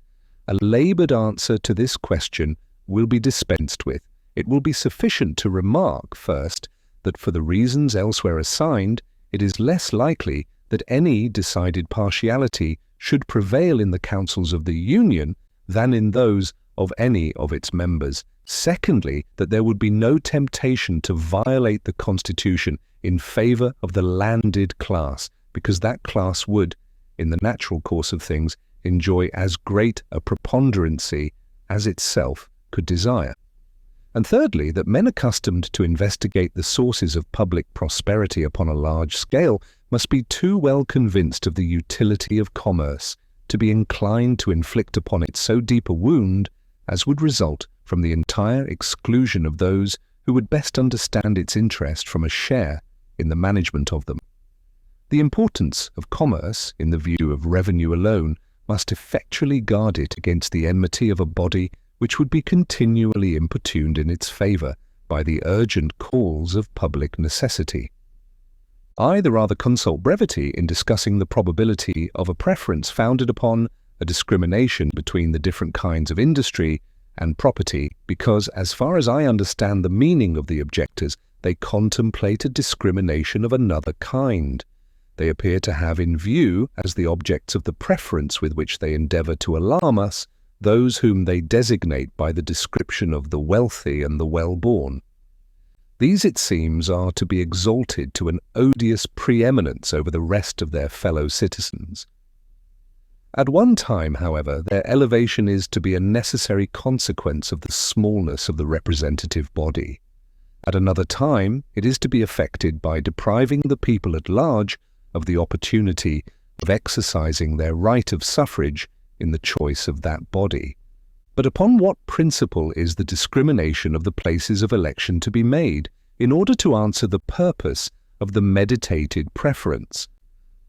a laboured answer to this question will be dispensed with. It will be sufficient to remark, first, that for the reasons elsewhere assigned, it is less likely that any decided partiality should prevail in the councils of the Union than in those of any of its members. Secondly, that there would be no temptation to violate the Constitution in favour of the landed class, because that class would, in the natural course of things, enjoy as great a preponderancy as itself could desire. And thirdly, that men accustomed to investigate the sources of public prosperity upon a large scale must be too well convinced of the utility of commerce to be inclined to inflict upon it so deep a wound as would result from the entire exclusion of those who would best understand its interest from a share in the management of them. The importance of commerce, in the view of revenue alone, must effectually guard it against the enmity of a body which would be continually importuned in its favour by the urgent calls of public necessity. I, the rather consult brevity in discussing the probability of a preference founded upon a discrimination between the different kinds of industry and property, because, as far as I understand the meaning of the objectors, they contemplate a discrimination of another kind. They appear to have in view, as the objects of the preference with which they endeavour to alarm us, those whom they designate by the description of the wealthy and the well-born. These, it seems, are to be exalted to an odious preeminence over the rest of their fellow citizens. At one time, however, their elevation is to be a necessary consequence of the smallness of the representative body. At another time, it is to be effected by depriving the people at large of the opportunity of exercising their right of suffrage in the choice of that body. But upon what principle is the discrimination of the places of election to be made in order to answer the purpose of the meditated preference?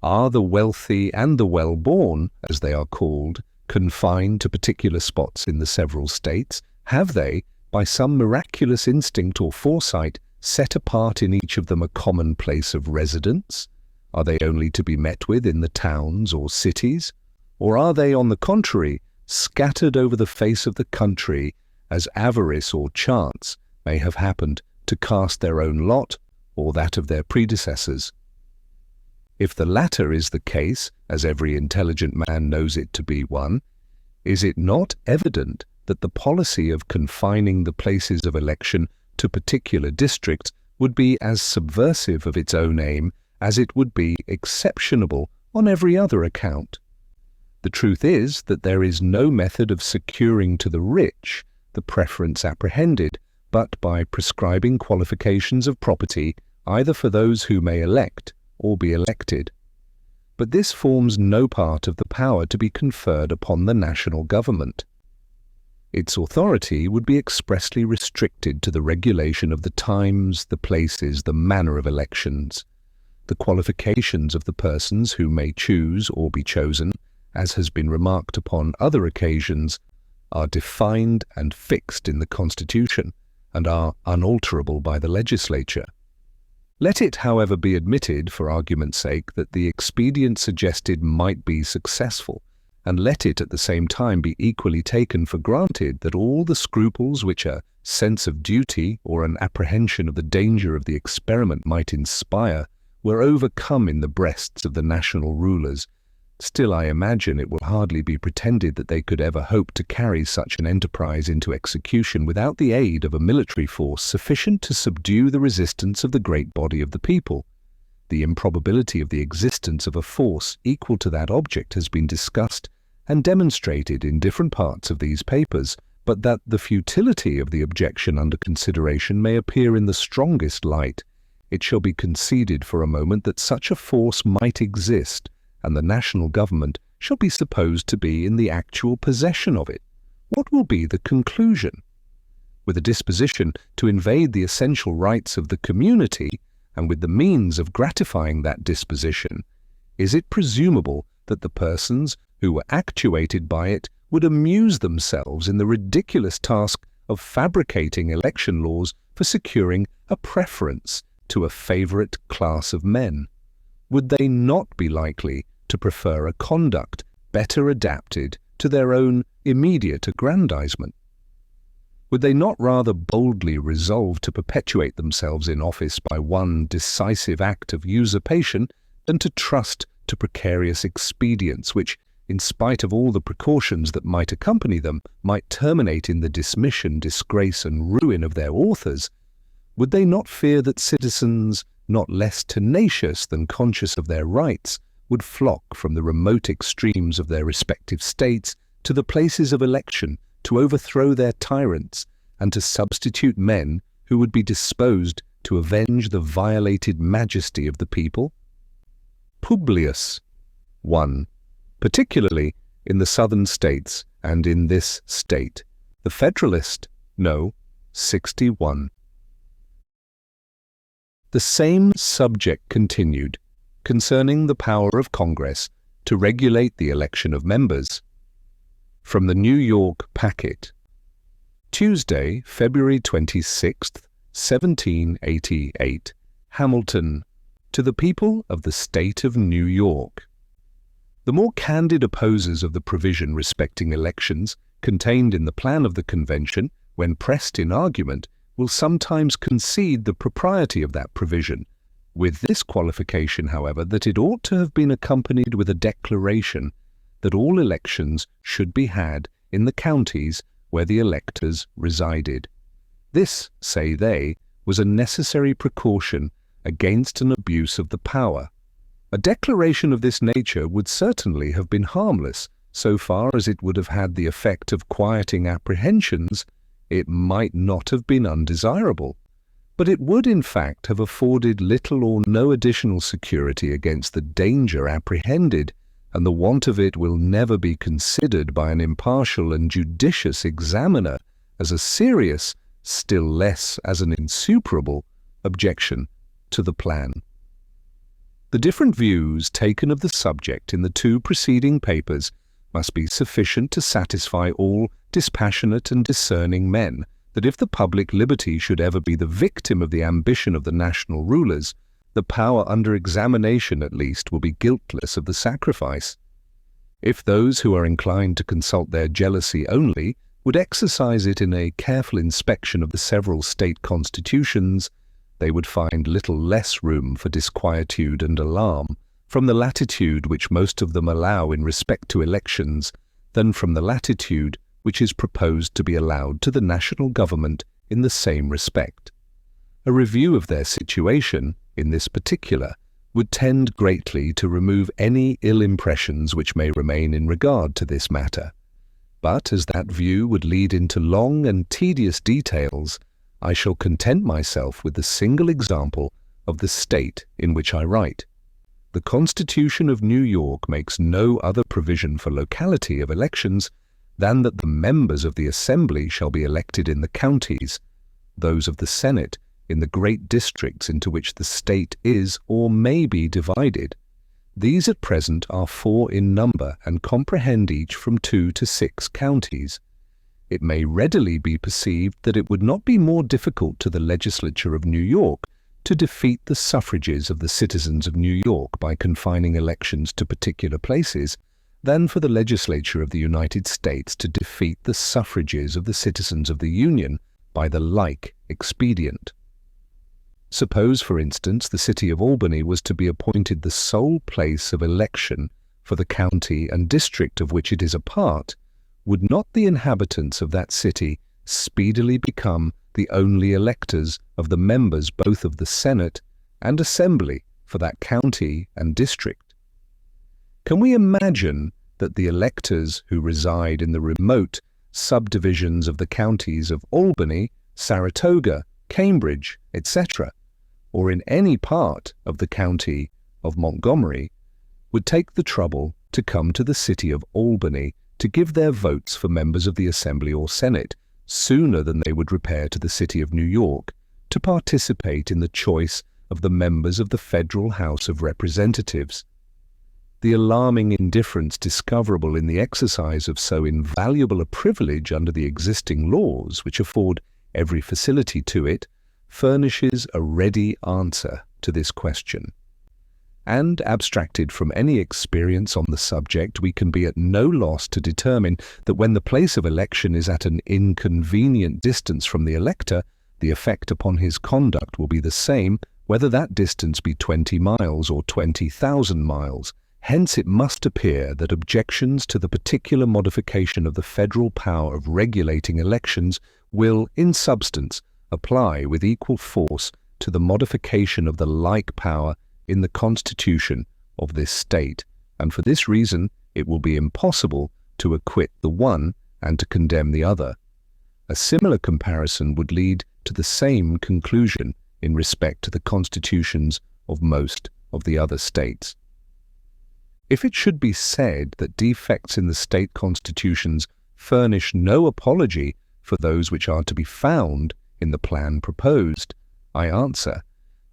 Are the wealthy and the well-born, as they are called, confined to particular spots in the several states? Have they, by some miraculous instinct or foresight, set apart in each of them a common place of residence? Are they only to be met with in the towns or cities? Or are they, on the contrary, scattered over the face of the country, as avarice or chance may have happened to cast their own lot or that of their predecessors? If the latter is the case, as every intelligent man knows it to be one, is it not evident that the policy of confining the places of election to particular districts would be as subversive of its own aim as it would be exceptionable on every other account? The truth is that there is no method of securing to the rich the preference apprehended, but by prescribing qualifications of property either for those who may elect or be elected. But this forms no part of the power to be conferred upon the national government. Its authority would be expressly restricted to the regulation of the times, the places, the manner of elections. The qualifications of the persons who may choose or be chosen, as has been remarked upon other occasions, are defined and fixed in the Constitution, and are unalterable by the legislature. Let it, however, be admitted, for argument's sake, that the expedient suggested might be successful, and let it at the same time be equally taken for granted that all the scruples which a sense of duty or an apprehension of the danger of the experiment might inspire were overcome in the breasts of the national rulers. Still, I imagine it will hardly be pretended that they could ever hope to carry such an enterprise into execution without the aid of a military force sufficient to subdue the resistance of the great body of the people. The improbability of the existence of a force equal to that object has been discussed and demonstrated in different parts of these papers, but that the futility of the objection under consideration may appear in the strongest light, it shall be conceded for a moment that such a force might exist, and the national government shall be supposed to be in the actual possession of it. What will be the conclusion? With a disposition to invade the essential rights of the community, and with the means of gratifying that disposition, is it presumable that the persons who were actuated by it would amuse themselves in the ridiculous task of fabricating election laws for securing a preference to a favourite class of men? Would they not be likely to prefer a conduct better adapted to their own immediate aggrandizement? Would they not rather boldly resolve to perpetuate themselves in office by one decisive act of usurpation than to trust to precarious expedients which, in spite of all the precautions that might accompany them, might terminate in the dismission, disgrace, and ruin of their authors? Would they not fear that citizens, not less tenacious than conscious of their rights, would flock from the remote extremes of their respective states to the places of election to overthrow their tyrants, and to substitute men who would be disposed to avenge the violated majesty of the people? Publius. 1. Particularly in the southern states and in this state. The Federalist, No. 61. The same subject continued, concerning the power of Congress to regulate the election of members. From the New York Packet. Tuesday, February 26, 1788. Hamilton. To the people of the State of New York. The more candid opposers of the provision respecting elections contained in the plan of the convention, when pressed in argument, will sometimes concede the propriety of that provision, with this qualification, however, that it ought to have been accompanied with a declaration that all elections should be had in the counties where the electors resided. This, say they, was a necessary precaution against an abuse of the power. A declaration of this nature would certainly have been harmless, so far as it would have had the effect of quieting apprehensions. It might not have been undesirable, but it would in fact have afforded little or no additional security against the danger apprehended, and the want of it will never be considered by an impartial and judicious examiner as a serious, still less as an insuperable, objection to the plan. The different views taken of the subject in the two preceding papers must be sufficient to satisfy all dispassionate and discerning men that if the public liberty should ever be the victim of the ambition of the national rulers, the power under examination at least will be guiltless of the sacrifice. If those who are inclined to consult their jealousy only would exercise it in a careful inspection of the several state constitutions, they would find little less room for disquietude and alarm from the latitude which most of them allow in respect to elections than from the latitude which is proposed to be allowed to the national government in the same respect. A review of their situation, in this particular, would tend greatly to remove any ill impressions which may remain in regard to this matter. But as that view would lead into long and tedious details, I shall content myself with the single example of the state in which I write. The Constitution of New York makes no other provision for locality of elections than that the members of the Assembly shall be elected in the counties, those of the Senate in the great districts into which the state is or may be divided. These at present are 4 in number and comprehend each from 2 to 6 counties. It may readily be perceived that it would not be more difficult to the legislature of New York to defeat the suffrages of the citizens of New York by confining elections to particular places than for the legislature of the United States to defeat the suffrages of the citizens of the Union by the like expedient. Suppose, for instance, the city of Albany was to be appointed the sole place of election for the county and district of which it is a part, would not the inhabitants of that city speedily become the only electors of the members both of the Senate and Assembly for that county and district? Can we imagine that the electors who reside in the remote subdivisions of the counties of Albany, Saratoga, Cambridge, etc., or in any part of the county of Montgomery, would take the trouble to come to the city of Albany to give their votes for members of the Assembly or Senate sooner than they would repair to the city of New York to participate in the choice of the members of the Federal House of Representatives? The alarming indifference discoverable in the exercise of so invaluable a privilege under the existing laws, which afford every facility to it, furnishes a ready answer to this question. And abstracted from any experience on the subject, we can be at no loss to determine that when the place of election is at an inconvenient distance from the elector, the effect upon his conduct will be the same, whether that distance be 20 miles or 20,000 miles. Hence it must appear that objections to the particular modification of the federal power of regulating elections will, in substance, apply with equal force to the modification of the like power in the Constitution of this state, and for this reason it will be impossible to acquit the one and to condemn the other. A similar comparison would lead to the same conclusion in respect to the constitutions of most of the other states. If it should be said that defects in the state constitutions furnish no apology for those which are to be found in the plan proposed, I answer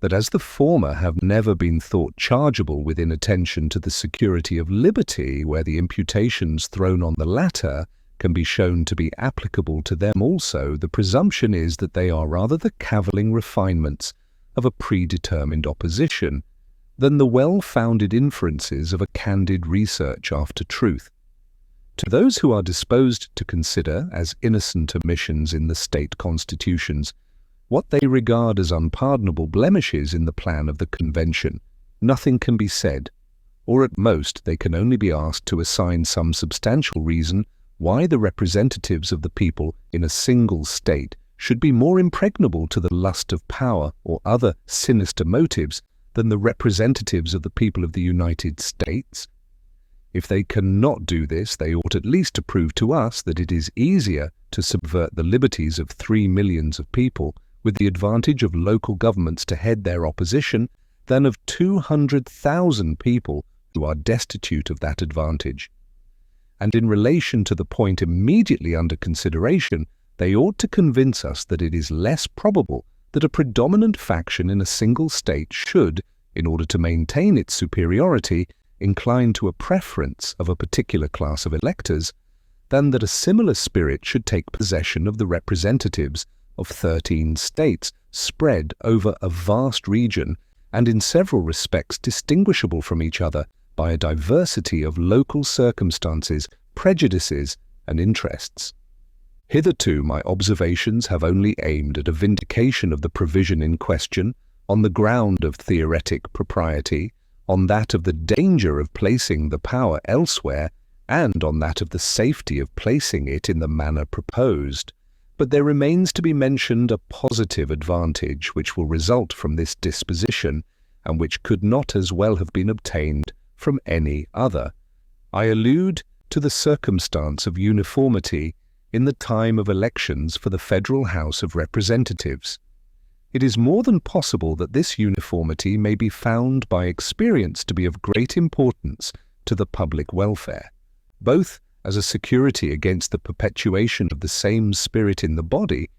that as the former have never been thought chargeable with inattention to the security of liberty, where the imputations thrown on the latter can be shown to be applicable to them also, the presumption is that they are rather the cavilling refinements of a predetermined opposition than the well-founded inferences of a candid research after truth. To those who are disposed to consider as innocent omissions in the state constitutions what they regard as unpardonable blemishes in the plan of the convention, nothing can be said, or at most they can only be asked to assign some substantial reason why the representatives of the people in a single state should be more impregnable to the lust of power or other sinister motives than the representatives of the people of the United States. If they cannot do this, they ought at least to prove to us that it is easier to subvert the liberties of 3 millions of people with the advantage of local governments to head their opposition than of 200,000 people who are destitute of that advantage. And in relation to the point immediately under consideration, they ought to convince us that it is less probable that a predominant faction in a single state should, in order to maintain its superiority, incline to a preference of a particular class of electors, than that a similar spirit should take possession of the representatives of 13 states spread over a vast region and in several respects distinguishable from each other by a diversity of local circumstances, prejudices, and interests. Hitherto my observations have only aimed at a vindication of the provision in question on the ground of theoretic propriety, on that of the danger of placing the power elsewhere, and on that of the safety of placing it in the manner proposed. But there remains to be mentioned a positive advantage which will result from this disposition, and which could not as well have been obtained from any other. I allude to the circumstance of uniformity in the time of elections for the Federal House of Representatives. It is more than possible that this uniformity may be found by experience to be of great importance to the public welfare, both as a security against the perpetuation of the same spirit in the body,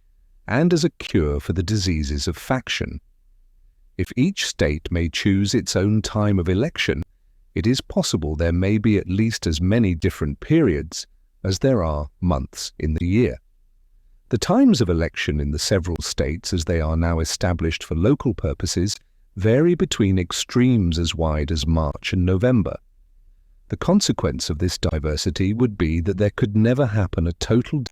and as a cure for the diseases of faction. If each state may choose its own time of election, it is possible there may be at least as many different periods as there are months in the year. The times of election in the several states, as they are now established for local purposes, vary between extremes as wide as March and November. The consequence of this diversity would be that there could never happen a total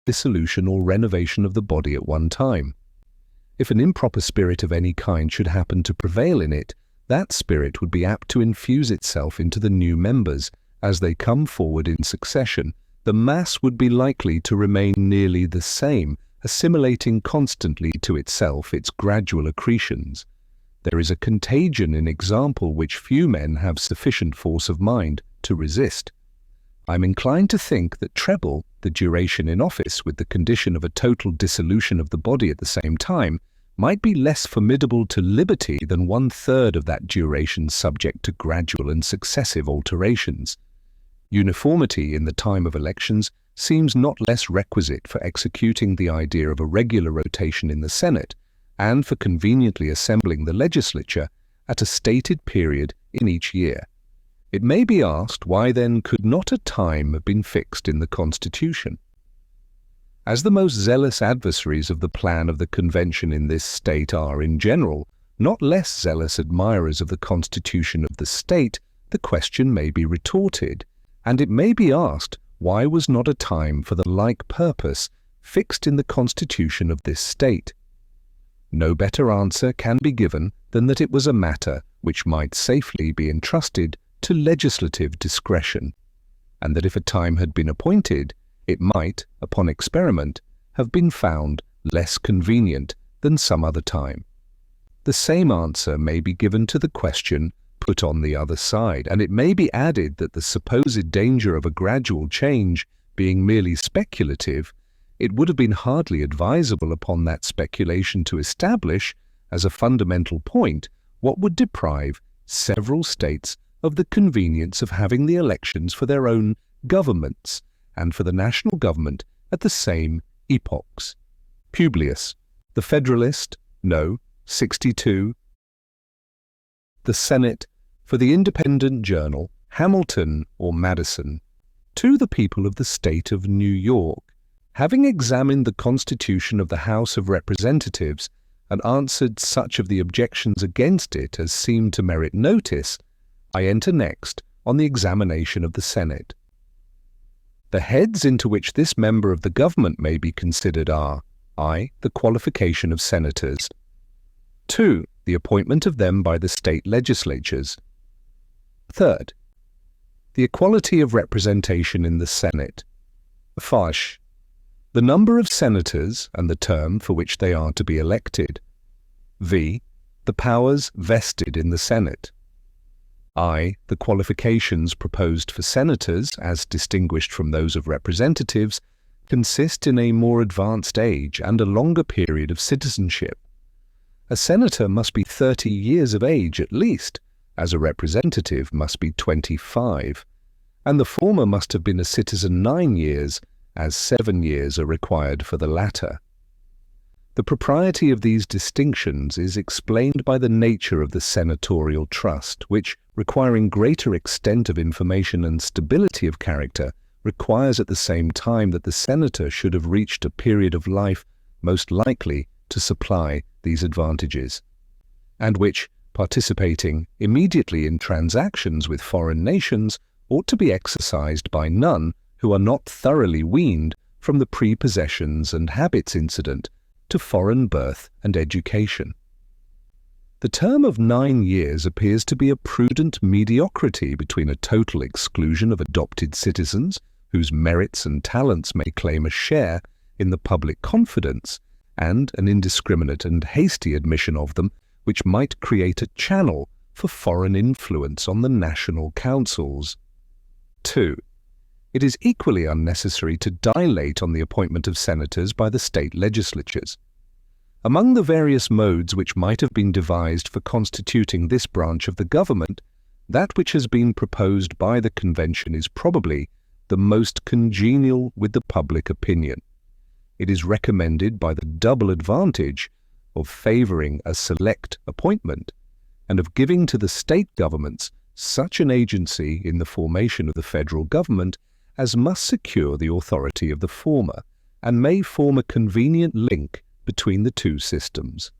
dissolution or renovation of the body at one time. If an improper spirit of any kind should happen to prevail in it, that spirit would be apt to infuse itself into the new members. As they come forward in succession, the mass would be likely to remain nearly the same, assimilating constantly to itself its gradual accretions. There is a contagion in example which few men have sufficient force of mind to resist. I am inclined to think that treble the duration in office with the condition of a total dissolution of the body at the same time might be less formidable to liberty than 1/3 of that duration subject to gradual and successive alterations. Uniformity in the time of elections seems not less requisite for executing the idea of a regular rotation in the Senate, and for conveniently assembling the legislature at a stated period in each year. It may be asked, why then could not a time have been fixed in the Constitution? As the most zealous adversaries of the plan of the Convention in this state are, in general, not less zealous admirers of the Constitution of the state, the question may be retorted, and it may be asked, why was not a time for the like purpose fixed in the Constitution of this state? No better answer can be given than that it was a matter which might safely be entrusted to legislative discretion. and that if a time had been appointed, it might, upon experiment, have been found less convenient than some other time. The same answer may be given to the question put on the other side, and it may be added that the supposed danger of a gradual change being merely speculative, it would have been hardly advisable upon that speculation to establish, as a fundamental point, what would deprive several states of the convenience of having the elections for their own governments and for the national government at the same epochs. Publius, the Federalist, No. 62. The Senate, for the Independent Journal, Hamilton or Madison, to the people of the state of New York, having examined the Constitution of the House of Representatives and answered such of the objections against it as seemed to merit notice, I enter next on the examination of the Senate. The heads into which this member of the government may be considered are: I. The qualification of senators. 2. The appointment of them by the state legislatures. 3rd. The equality of representation in the Senate. 5. The number of senators and the term for which they are to be elected. V. The powers vested in the Senate. I. The qualifications proposed for senators, as distinguished from those of representatives, consist in a more advanced age and a longer period of citizenship. A senator must be 30 years of age at least, as a representative must be 25, and the former must have been a citizen 9 years, as 7 years are required for the latter. The propriety of these distinctions is explained by the nature of the senatorial trust, which, requiring greater extent of information and stability of character, requires at the same time that the senator should have reached a period of life most likely to supply these advantages, and which, participating immediately in transactions with foreign nations, ought to be exercised by none who are not thoroughly weaned from the prepossessions and habits incident to foreign birth and education. The term of 9 years appears to be a prudent mediocrity between a total exclusion of adopted citizens, whose merits and talents may claim a share in the public confidence, and an indiscriminate and hasty admission of them, which might create a channel for foreign influence on the national councils. 2. It is equally unnecessary to dilate on the appointment of senators by the state legislatures. Among the various modes which might have been devised for constituting this branch of the government, that which has been proposed by the Convention is probably the most congenial with the public opinion. It is recommended by the double advantage of favouring a select appointment and of giving to the state governments such an agency in the formation of the federal government as must secure the authority of the former and may form a convenient link between the two systems.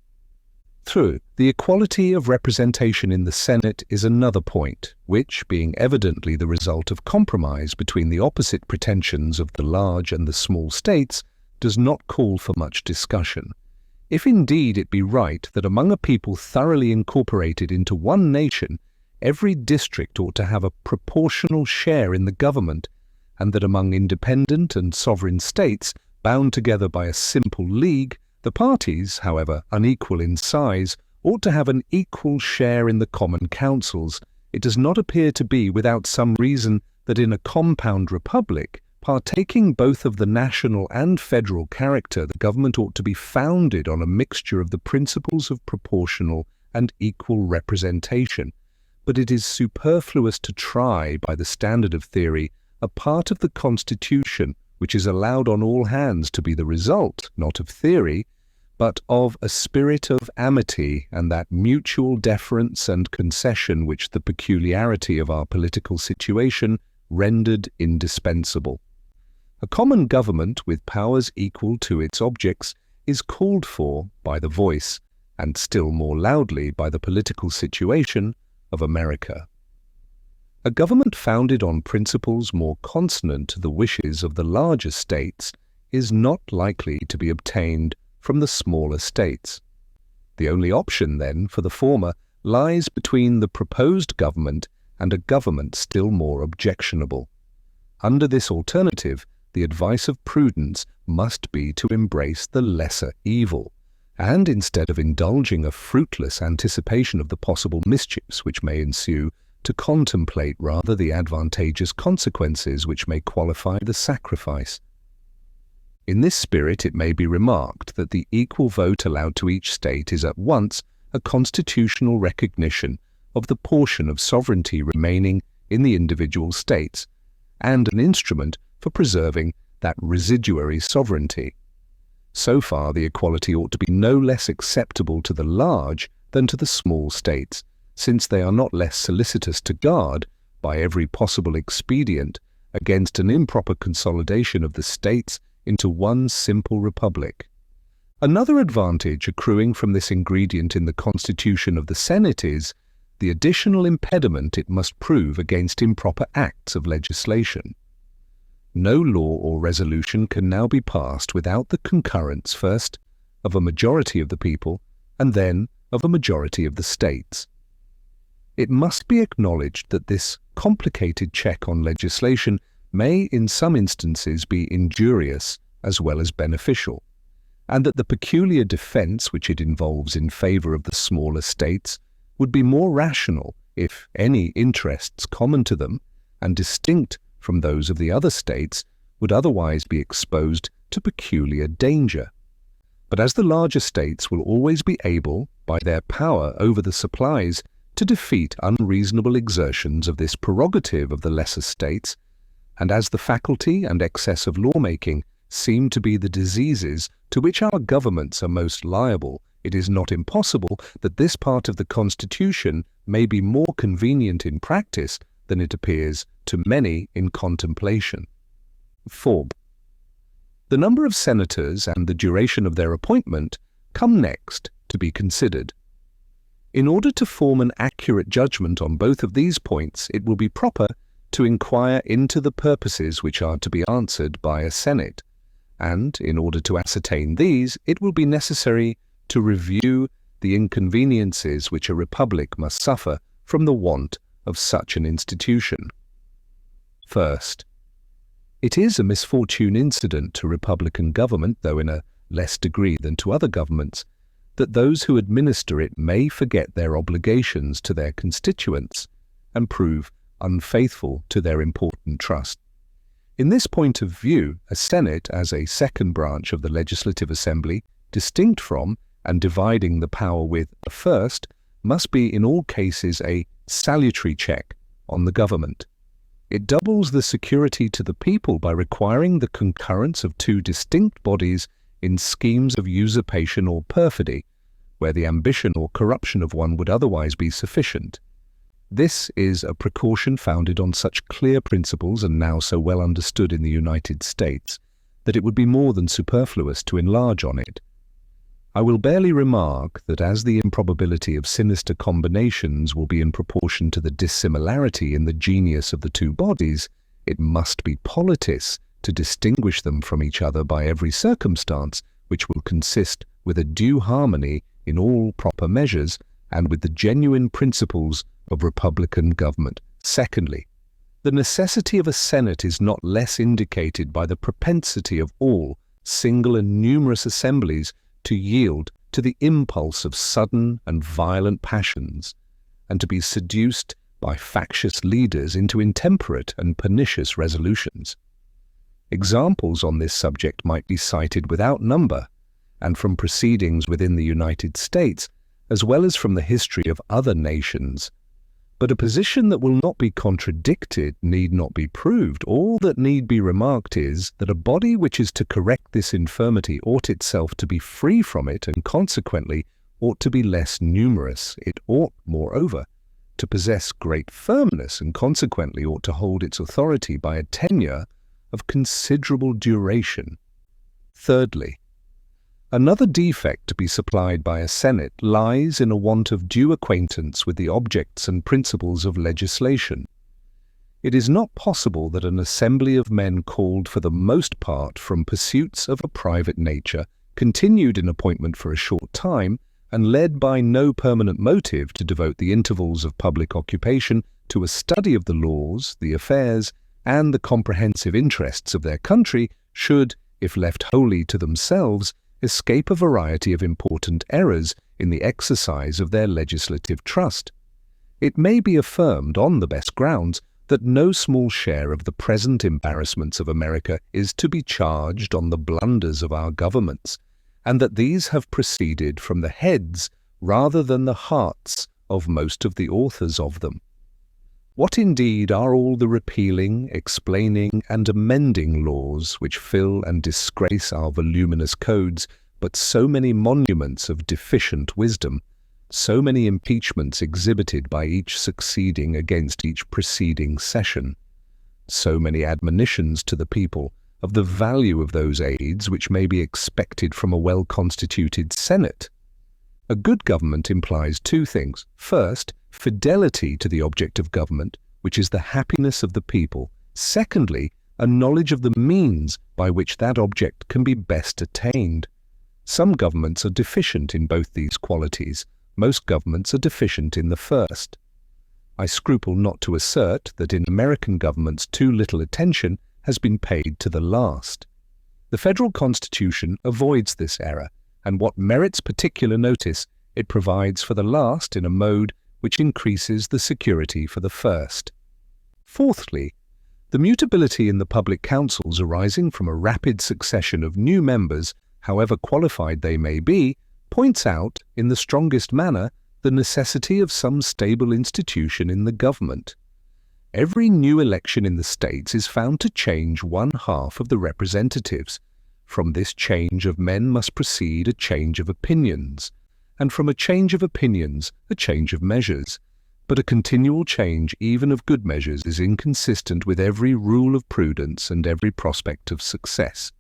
Through the equality of representation in the Senate is another point, which, being evidently the result of compromise between the opposite pretensions of the large and the small states, does not call for much discussion. If indeed it be right that among a people thoroughly incorporated into one nation, every district ought to have a proportional share in the government, and that among independent and sovereign states, bound together by a simple league, the parties, however unequal in size, ought to have an equal share in the common councils, it does not appear to be without some reason that in a compound republic, partaking both of the national and federal character, the government ought to be founded on a mixture of the principles of proportional and equal representation. But it is superfluous to try, by the standard of theory, a part of the Constitution which is allowed on all hands to be the result, not of theory, but of a spirit of amity and that mutual deference and concession which the peculiarity of our political situation rendered indispensable. A common government with powers equal to its objects is called for by the voice, and still more loudly by the political situation, of America. A government founded on principles more consonant to the wishes of the larger states is not likely to be obtained from the smaller states. The only option, then, for the former lies between the proposed government and a government still more objectionable. under this alternative, the advice of prudence must be to embrace the lesser evil, and instead of indulging a fruitless anticipation of the possible mischiefs which may ensue, to contemplate rather the advantageous consequences which may qualify the sacrifice. In this spirit, it may be remarked that the equal vote allowed to each state is at once a constitutional recognition of the portion of sovereignty remaining in the individual states, and an instrument for preserving that residuary sovereignty. So far, the equality ought to be no less acceptable to the large than to the small states, since they are not less solicitous to guard, by every possible expedient, against an improper consolidation of the states into one simple republic. Another advantage accruing from this ingredient in the constitution of the Senate is the additional impediment it must prove against improper acts of legislation. No law or resolution can now be passed without the concurrence first of a majority of the people and then of a majority of the states. It must be acknowledged that this complicated check on legislation may in some instances be injurious as well as beneficial, and that the peculiar defense which it involves in favor of the smaller states would be more rational if any interests common to them and distinct from those of the other states would otherwise be exposed to peculiar danger. But as the larger states will always be able, by their power over the supplies, to defeat unreasonable exertions of this prerogative of the lesser states, and as the faculty and excess of lawmaking seem to be the diseases to which our governments are most liable, it is not impossible that this part of the Constitution may be more convenient in practice than it appears to many in contemplation. 4. The number of senators and the duration of their appointment come next to be considered. In order to form an accurate judgment on both of these points, it will be proper to inquire into the purposes which are to be answered by a Senate, and in order to ascertain these, it will be necessary to review the inconveniences which a republic must suffer from the want of such an institution. First, it is a misfortune incident to republican government, though in a less degree than to other governments, that those who administer it may forget their obligations to their constituents and prove unfaithful to their important trust. In this point of view, a Senate, as a second branch of the Legislative Assembly, distinct from and dividing the power with a first, must be in all cases a salutary check on the government. It doubles the security to the people by requiring the concurrence of two distinct bodies in schemes of usurpation or perfidy, where the ambition or corruption of one would otherwise be sufficient. This is a precaution founded on such clear principles and now so well understood in the United States that it would be more than superfluous to enlarge on it. I will barely remark that as the improbability of sinister combinations will be in proportion to the dissimilarity in the genius of the two bodies, it must be politis to distinguish them from each other by every circumstance, which will consist with a due harmony in all proper measures and with the genuine principles of republican government. Secondly, the necessity of a Senate is not less indicated by the propensity of all single and numerous assemblies to yield to the impulse of sudden and violent passions, and to be seduced by factious leaders into intemperate and pernicious resolutions. Examples on this subject might be cited without number, and from proceedings within the United States, as well as from the history of other nations. But a position that will not be contradicted need not be proved. All that need be remarked is that a body which is to correct this infirmity ought itself to be free from it, and consequently ought to be less numerous. It ought, moreover, to possess great firmness, and consequently ought to hold its authority by a tenure of considerable duration. Thirdly, another defect to be supplied by a Senate lies in a want of due acquaintance with the objects and principles of legislation. It is not possible that an assembly of men called for the most part from pursuits of a private nature, continued in appointment for a short time, and led by no permanent motive to devote the intervals of public occupation to a study of the laws, the affairs, and the comprehensive interests of their country should, if left wholly to themselves, escape a variety of important errors in the exercise of their legislative trust. It may be affirmed on the best grounds that no small share of the present embarrassments of America is to be charged on the blunders of our governments, and that these have proceeded from the heads rather than the hearts of most of the authors of them. What indeed are all the repealing, explaining, and amending laws which fill and disgrace our voluminous codes, but so many monuments of deficient wisdom, so many impeachments exhibited by each succeeding against each preceding session, so many admonitions to the people of the value of those aids which may be expected from a well-constituted Senate? A good government implies two things. First, fidelity to the object of government, which is the happiness of the people. Secondly, a knowledge of the means by which that object can be best attained. Some governments are deficient in both these qualities. Most governments are deficient in the first. I scruple not to assert that in American governments too little attention has been paid to the last. The federal constitution avoids this error, and what merits particular notice, it provides for the last in a mode which increases the security for the first. Fourthly, the mutability in the public councils arising from a rapid succession of new members, however qualified they may be, points out, in the strongest manner, the necessity of some stable institution in the government. Every new election in the states is found to change one half of the representatives. From this change of men must proceed a change of opinions, and from a change of opinions a change of measures. But a continual change even of good measures is inconsistent with every rule of prudence and every prospect of success.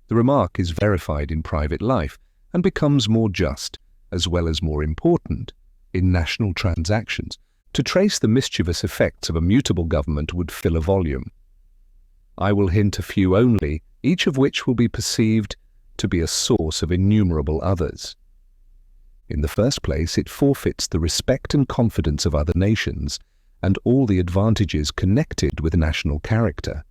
The remark is verified in private life, and becomes more just, as well as more important, in national transactions. To trace the mischievous effects of a mutable government would fill a volume. I will hint a few only, each of which will be perceived to be a source of innumerable others. In the first place, it forfeits the respect and confidence of other nations, and all the advantages connected with national character.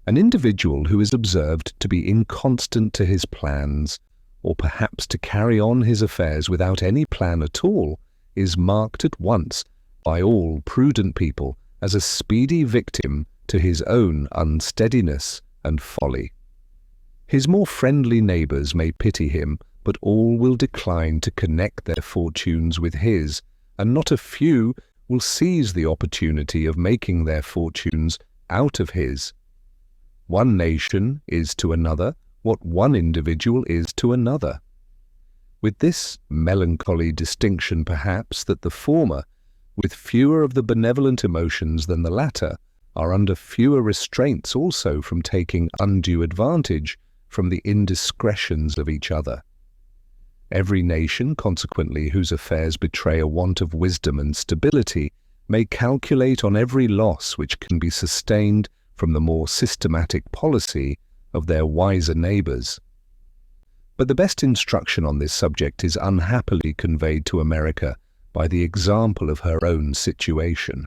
An individual who is observed to be inconstant to his plans, or perhaps to carry on his affairs without any plan at all, is marked at once by all prudent people as a speedy victim to his own unsteadiness and folly. His more friendly neighbours may pity him, but all will decline to connect their fortunes with his, and not a few will seize the opportunity of making their fortunes out of his. One nation is to another what one individual is to another, with this melancholy distinction perhaps that the former, with fewer of the benevolent emotions than the latter, are under fewer restraints also from taking undue advantage from the indiscretions of each other. Every nation, consequently, whose affairs betray a want of wisdom and stability, may calculate on every loss which can be sustained from the more systematic policy of their wiser neighbours. But the best instruction on this subject is unhappily conveyed to America by the example of her own situation.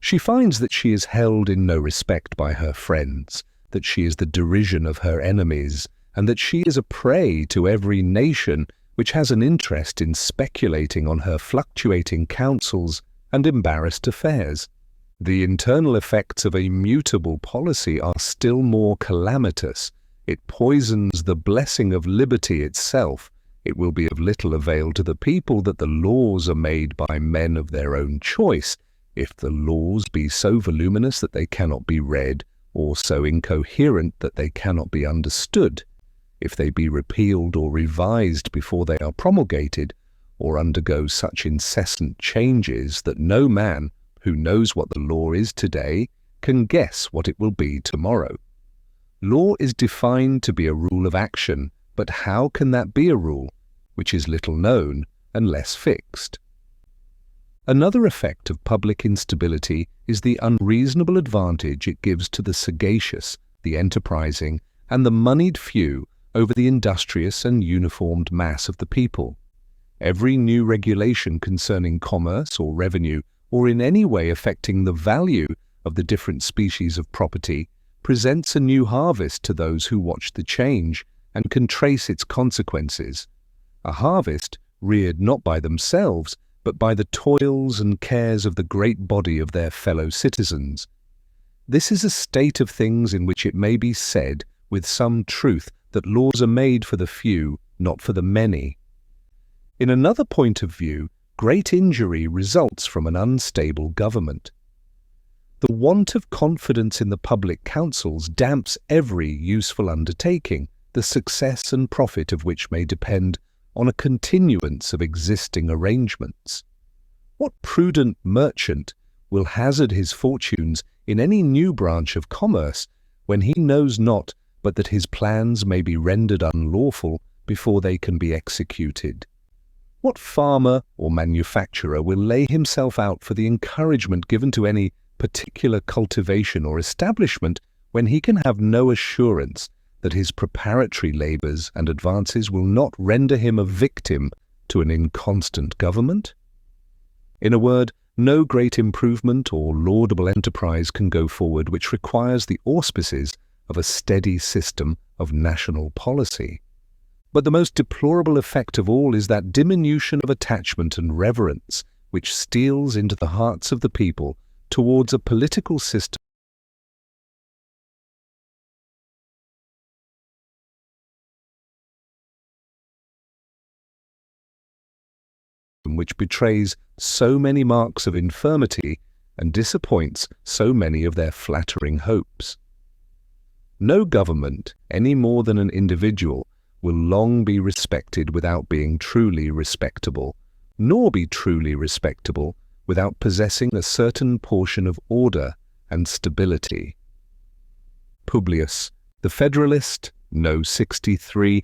She finds that she is held in no respect by her friends, that she is the derision of her enemies, and that she is a prey to every nation which has an interest in speculating on her fluctuating counsels and embarrassed affairs. The internal effects of a mutable policy are still more calamitous. It poisons the blessing of liberty itself. It will be of little avail to the people that the laws are made by men of their own choice, if the laws be so voluminous that they cannot be read, or so incoherent that they cannot be understood, if they be repealed or revised before they are promulgated, or undergo such incessant changes that no man who knows what the law is today can guess what it will be tomorrow. Law is defined to be a rule of action, but how can that be a rule which is little known and less fixed? Another effect of public instability is the unreasonable advantage it gives to the sagacious, the enterprising, and the moneyed few over the industrious and uniformed mass of the people. Every new regulation concerning commerce or revenue, or in any way affecting the value of the different species of property presents a new harvest to those who watch the change and can trace its consequences. A harvest reared not by themselves, but by the toils and cares of the great body of their fellow citizens. This is a state of things in which it may be said with some truth that laws are made for the few, not for the many. In another point of view, great injury results from an unstable government. The want of confidence in the public councils damps every useful undertaking, the success and profit of which may depend on a continuance of existing arrangements. What prudent merchant will hazard his fortunes in any new branch of commerce when he knows not but that his plans may be rendered unlawful before they can be executed? What farmer or manufacturer will lay himself out for the encouragement given to any particular cultivation or establishment when he can have no assurance that his preparatory labours and advances will not render him a victim to an inconstant government? In a word, no great improvement or laudable enterprise can go forward which requires the auspices of a steady system of national policy. But the most deplorable effect of all is that diminution of attachment and reverence which steals into the hearts of the people towards a political system which betrays so many marks of infirmity and disappoints so many of their flattering hopes. No government, any more than an individual, will long be respected without being truly respectable, nor be truly respectable without possessing a certain portion of order and stability. Publius, the Federalist, No. 63.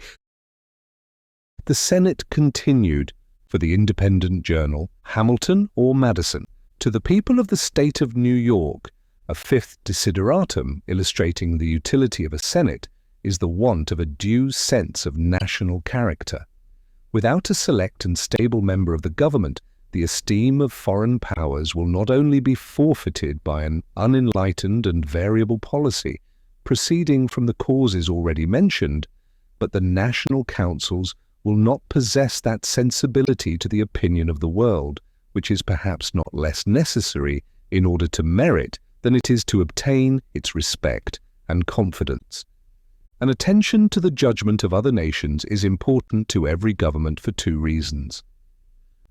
The Senate continued, for the independent journal, Hamilton or Madison, to the people of the state of New York, a fifth desideratum illustrating the utility of a Senate is the want of a due sense of national character. Without a select and stable member of the government, the esteem of foreign powers will not only be forfeited by an unenlightened and variable policy proceeding from the causes already mentioned, but the national councils will not possess that sensibility to the opinion of the world, which is perhaps not less necessary in order to merit than it is to obtain its respect and confidence. An attention to the judgment of other nations is important to every government for two reasons.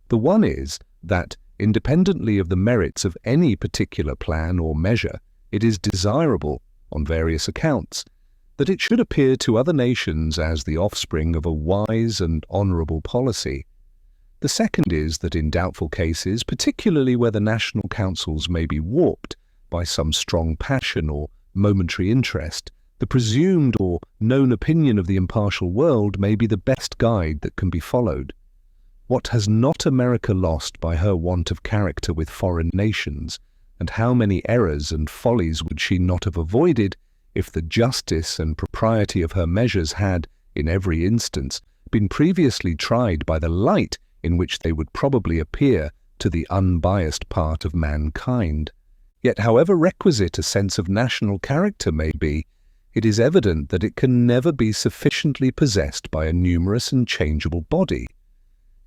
The one is that, independently of the merits of any particular plan or measure, it is desirable, on various accounts, that it should appear to other nations as the offspring of a wise and honourable policy. The second is that in doubtful cases, particularly where the national councils may be warped by some strong passion or momentary interest, the presumed or known opinion of the impartial world may be the best guide that can be followed. What has not America lost by her want of character with foreign nations, and how many errors and follies would she not have avoided if the justice and propriety of her measures had, in every instance, been previously tried by the light in which they would probably appear to the unbiased part of mankind? Yet however requisite a sense of national character may be, it is evident that it can never be sufficiently possessed by a numerous and changeable body.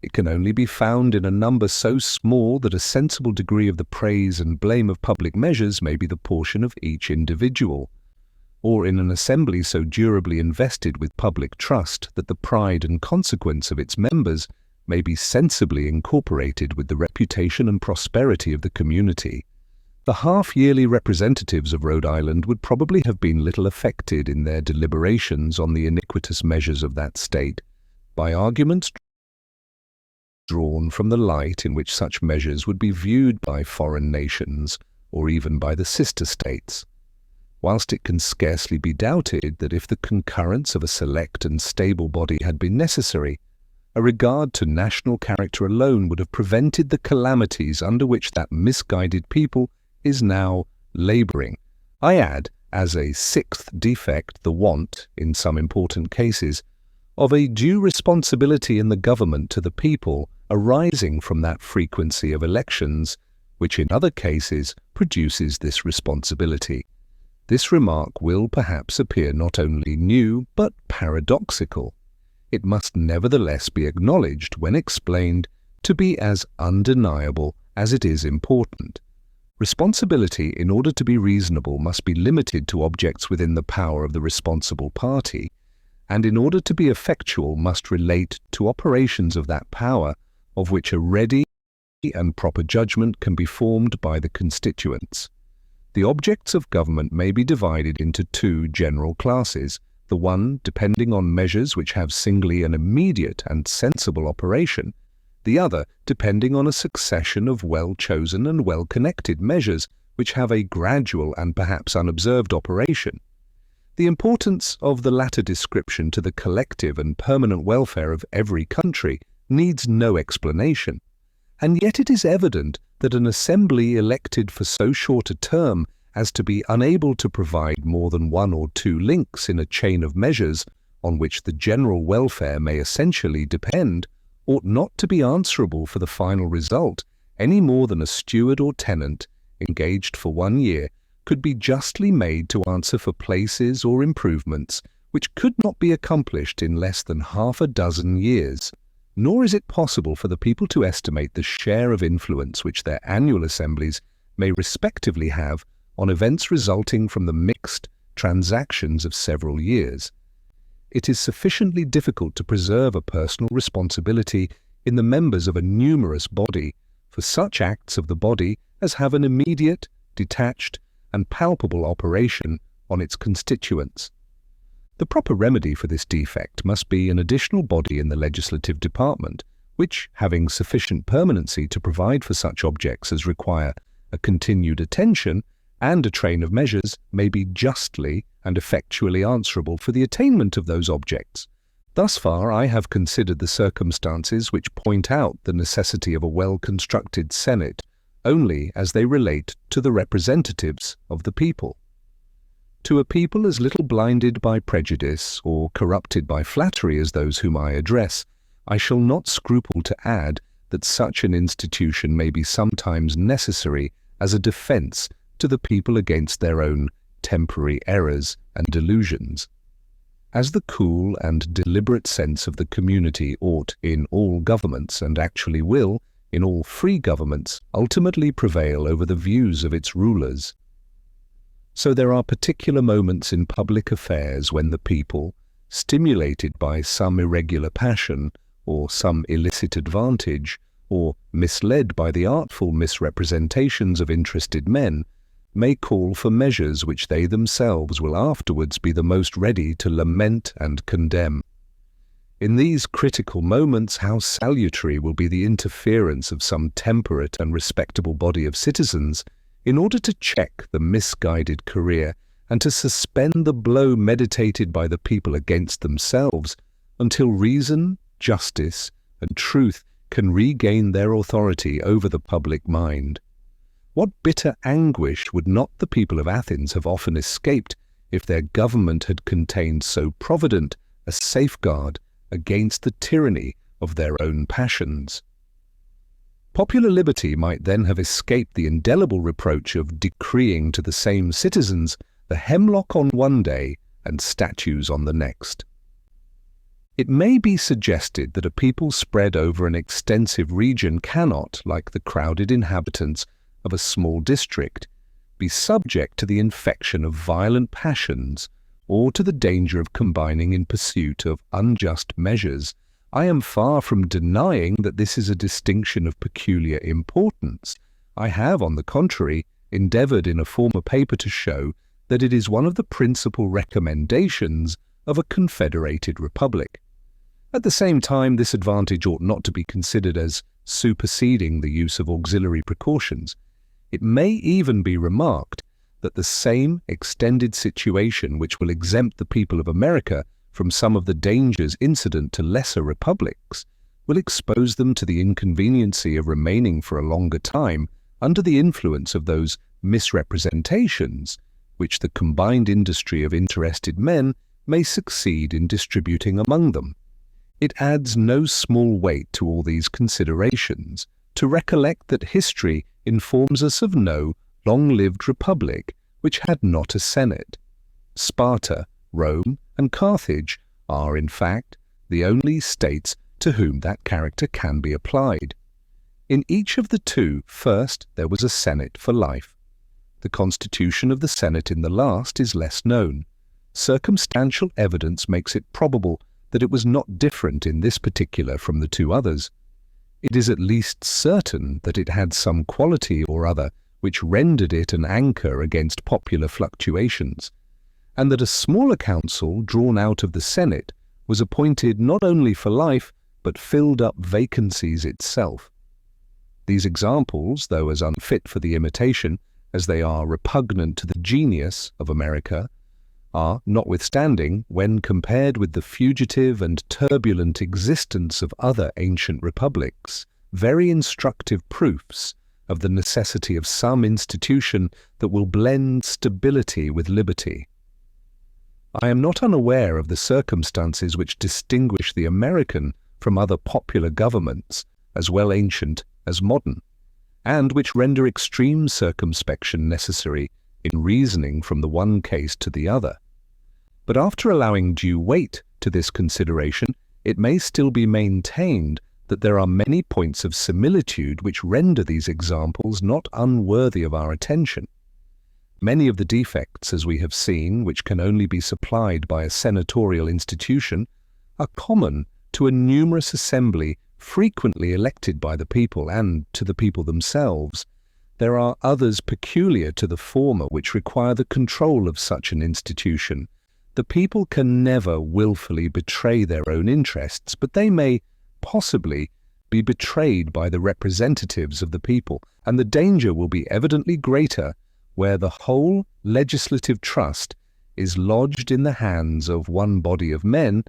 It can only be found in a number so small that a sensible degree of the praise and blame of public measures may be the portion of each individual, or in an assembly so durably invested with public trust that the pride and consequence of its members may be sensibly incorporated with the reputation and prosperity of the community. The half-yearly representatives of Rhode Island would probably have been little affected in their deliberations on the iniquitous measures of that state by arguments drawn from the light in which such measures would be viewed by foreign nations or even by the sister states. Whilst it can scarcely be doubted that if the concurrence of a select and stable body had been necessary, a regard to national character alone would have prevented the calamities under which that misguided people is now labouring. I add, as a sixth defect, the want, in some important cases, of a due responsibility in the government to the people arising from that frequency of elections which in other cases produces this responsibility. This remark will perhaps appear not only new, but paradoxical. It must nevertheless be acknowledged when explained to be as undeniable as it is important. Responsibility, in order to be reasonable, must be limited to objects within the power of the responsible party, and in order to be effectual must relate to operations of that power of which a ready and proper judgment can be formed by the constituents. The objects of government may be divided into two general classes, the one depending on measures which have singly an immediate and sensible operation, the other depending on a succession of well-chosen and well-connected measures which have a gradual and perhaps unobserved operation. The importance of the latter description to the collective and permanent welfare of every country needs no explanation, and yet it is evident that an assembly elected for so short a term as to be unable to provide more than one or two links in a chain of measures on which the general welfare may essentially depend, ought not to be answerable for the final result any more than a steward or tenant, engaged for 1 year, could be justly made to answer for places or improvements which could not be accomplished in less than half a dozen years. Nor is it possible for the people to estimate the share of influence which their annual assemblies may respectively have on events resulting from the mixed transactions of several years. It is sufficiently difficult to preserve a personal responsibility in the members of a numerous body for such acts of the body as have an immediate, detached, and palpable operation on its constituents. The proper remedy for this defect must be an additional body in the legislative department, which, having sufficient permanency to provide for such objects as require a continued attention and a train of measures, may be justly and effectually answerable for the attainment of those objects. Thus far I have considered the circumstances which point out the necessity of a well-constructed Senate only as they relate to the representatives of the people. To a people as little blinded by prejudice or corrupted by flattery as those whom I address, I shall not scruple to add that such an institution may be sometimes necessary as a defense to the people against their own temporary errors and delusions. As the cool and deliberate sense of the community ought in all governments, and actually will, in all free governments, ultimately prevail over the views of its rulers, so there are particular moments in public affairs when the people, stimulated by some irregular passion or some illicit advantage, or misled by the artful misrepresentations of interested men, may call for measures which they themselves will afterwards be the most ready to lament and condemn. In these critical moments, how salutary will be the interference of some temperate and respectable body of citizens in order to check the misguided career and to suspend the blow meditated by the people against themselves until reason, justice, and truth can regain their authority over the public mind. What bitter anguish would not the people of Athens have often escaped if their government had contained so provident a safeguard against the tyranny of their own passions. Popular liberty might then have escaped the indelible reproach of decreeing to the same citizens the hemlock on one day and statues on the next. It may be suggested that a people spread over an extensive region cannot, like the crowded inhabitants of a small district, be subject to the infection of violent passions or to the danger of combining in pursuit of unjust measures. I am far from denying that this is a distinction of peculiar importance. I have, on the contrary, endeavoured in a former paper to show that it is one of the principal recommendations of a confederated republic. At the same time, this advantage ought not to be considered as superseding the use of auxiliary precautions. It may even be remarked that the same extended situation which will exempt the people of America from some of the dangers incident to lesser republics will expose them to the inconveniency of remaining for a longer time under the influence of those misrepresentations which the combined industry of interested men may succeed in distributing among them. It adds no small weight to all these considerations to recollect that history informs us of no long-lived republic which had not a Senate. Sparta, Rome, and Carthage are, in fact, the only states to whom that character can be applied. In each of the two, first there was a Senate for life. The constitution of the Senate in the last is less known. Circumstantial evidence makes it probable that it was not different in this particular from the two others. It is at least certain that it had some quality or other which rendered it an anchor against popular fluctuations, and that a smaller council drawn out of the Senate was appointed not only for life, but filled up vacancies itself. These examples, though as unfit for the imitation as they are repugnant to the genius of America, are, notwithstanding, when compared with the fugitive and turbulent existence of other ancient republics, very instructive proofs of the necessity of some institution that will blend stability with liberty. I am not unaware of the circumstances which distinguish the American from other popular governments, as well ancient as modern, and which render extreme circumspection necessary in reasoning from the one case to the other. But after allowing due weight to this consideration, it may still be maintained that there are many points of similitude which render these examples not unworthy of our attention. Many of the defects, as we have seen, which can only be supplied by a senatorial institution, are common to a numerous assembly frequently elected by the people and to the people themselves. There are others peculiar to the former which require the control of such an institution. The people can never willfully betray their own interests, but they may possibly be betrayed by the representatives of the people, and the danger will be evidently greater where the whole legislative trust is lodged in the hands of one body of men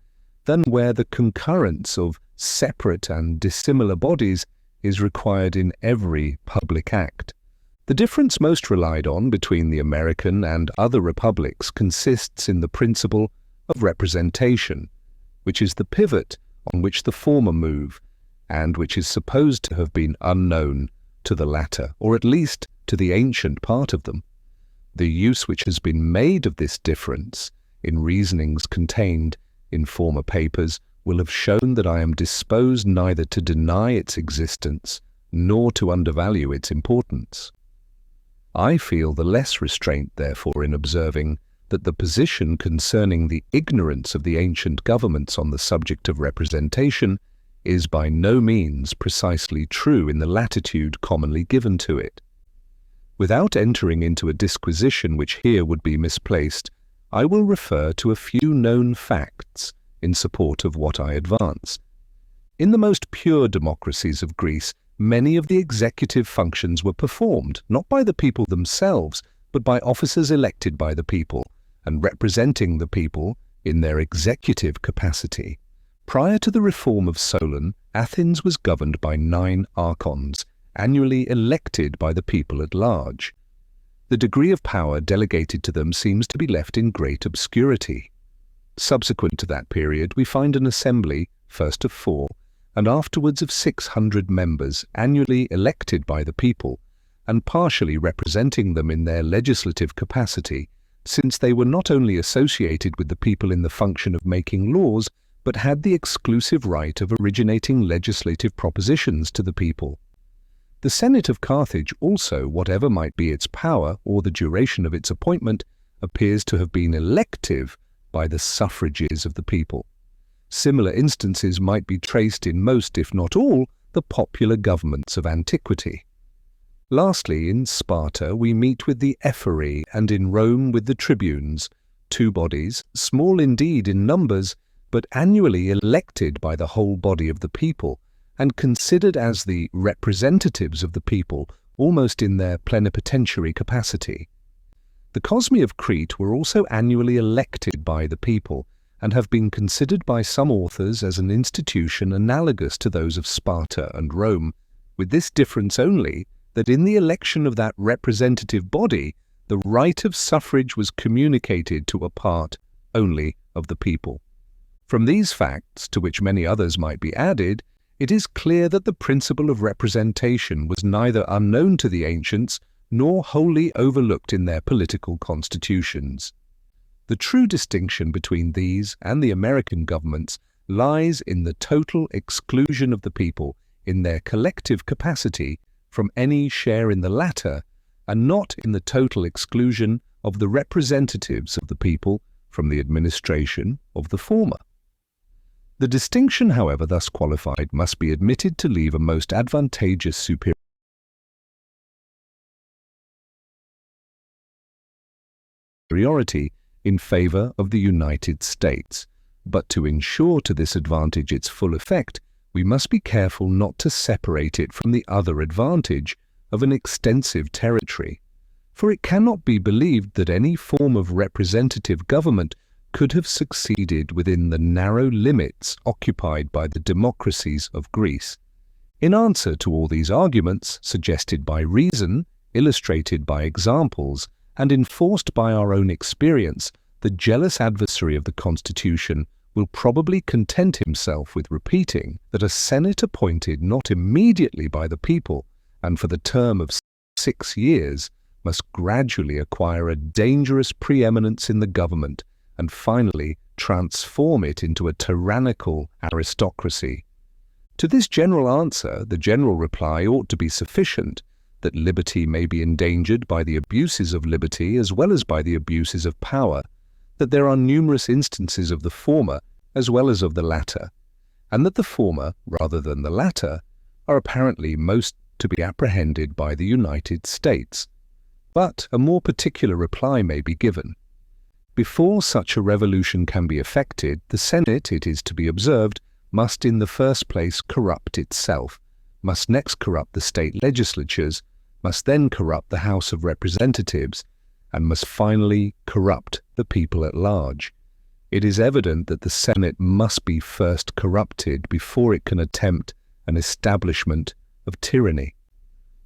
than where the concurrence of separate and dissimilar bodies is required in every public act. The difference most relied on between the American and other republics consists in the principle of representation, which is the pivot on which the former move, and which is supposed to have been unknown to the latter, or at least to the ancient part of them. The use which has been made of this difference in reasonings contained in former papers will have shown that I am disposed neither to deny its existence nor to undervalue its importance. I feel the less restraint, therefore, in observing that the position concerning the ignorance of the ancient governments on the subject of representation is by no means precisely true in the latitude commonly given to it. Without entering into a disquisition which here would be misplaced, I will refer to a few known facts in support of what I advance. In the most pure democracies of Greece, many of the executive functions were performed, not by the people themselves, but by officers elected by the people, and representing the people in their executive capacity. Prior to the reform of Solon, Athens was governed by 9 archons, annually elected by the people at large. The degree of power delegated to them seems to be left in great obscurity. Subsequent to that period, we find an assembly, first of 4, and afterwards of 600 members, annually elected by the people, and partially representing them in their legislative capacity, since they were not only associated with the people in the function of making laws, but had the exclusive right of originating legislative propositions to the people. The Senate of Carthage also, whatever might be its power or the duration of its appointment, appears to have been elective by the suffrages of the people. Similar instances might be traced in most, if not all, the popular governments of antiquity. Lastly, in Sparta we meet with the Ephori, and in Rome with the tribunes, 2 bodies, small indeed in numbers, but annually elected by the whole body of the people, and considered as the representatives of the people almost in their plenipotentiary capacity. The Cosmi of Crete were also annually elected by the people, and have been considered by some authors as an institution analogous to those of Sparta and Rome, with this difference only that in the election of that representative body, the right of suffrage was communicated to a part only of the people. From these facts, to which many others might be added, it is clear that the principle of representation was neither unknown to the ancients nor wholly overlooked in their political constitutions. The true distinction between these and the American governments lies in the total exclusion of the people in their collective capacity from any share in the latter, and not in the total exclusion of the representatives of the people from the administration of the former. The distinction, however, thus qualified must be admitted to leave a most advantageous superiority in favor of the United States, but to ensure to this advantage its full effect, we must be careful not to separate it from the other advantage of an extensive territory, for it cannot be believed that any form of representative government could have succeeded within the narrow limits occupied by the democracies of Greece. In answer to all these arguments, suggested by reason, illustrated by examples, and enforced by our own experience, the jealous adversary of the Constitution will probably content himself with repeating that a Senate appointed not immediately by the people and for the term of 6 years must gradually acquire a dangerous preeminence in the government and finally transform it into a tyrannical aristocracy. To this general answer, the general reply ought to be sufficient, that liberty may be endangered by the abuses of liberty as well as by the abuses of power, that there are numerous instances of the former as well as of the latter, and that the former, rather than the latter, are apparently most to be apprehended by the United States. But a more particular reply may be given. Before such a revolution can be effected, the Senate, it is to be observed, must in the first place corrupt itself, must next corrupt the state legislatures, must then corrupt the House of Representatives, and must finally corrupt the people at large. It is evident that the Senate must be first corrupted before it can attempt an establishment of tyranny.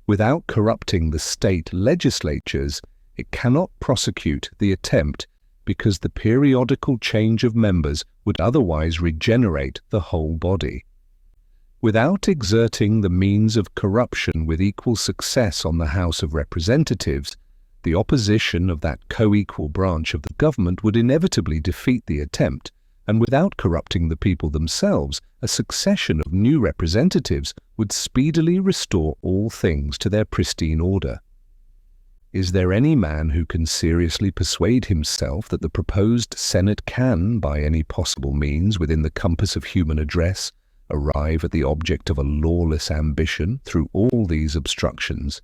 Without corrupting the state legislatures, it cannot prosecute the attempt because the periodical change of members would otherwise regenerate the whole body. Without exerting the means of corruption with equal success on the House of Representatives, the opposition of that co-equal branch of the government would inevitably defeat the attempt, and without corrupting the people themselves, a succession of new representatives would speedily restore all things to their pristine order. Is there any man who can seriously persuade himself that the proposed Senate can, by any possible means within the compass of human address, arrive at the object of a lawless ambition through all these obstructions?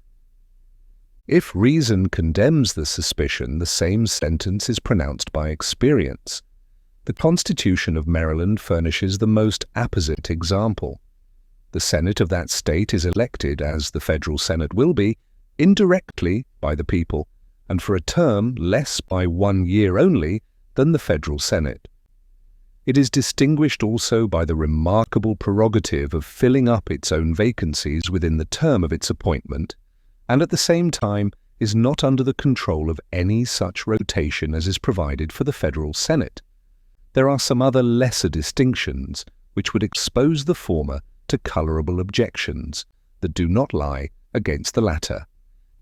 If reason condemns the suspicion, the same sentence is pronounced by experience. The Constitution of Maryland furnishes the most apposite example. The Senate of that state is elected, as the Federal Senate will be, indirectly by the people, and for a term less by 1 year only than the Federal Senate. It is distinguished also by the remarkable prerogative of filling up its own vacancies within the term of its appointment, and at the same time is not under the control of any such rotation as is provided for the Federal Senate. There are some other lesser distinctions which would expose the former to colorable objections that do not lie against the latter.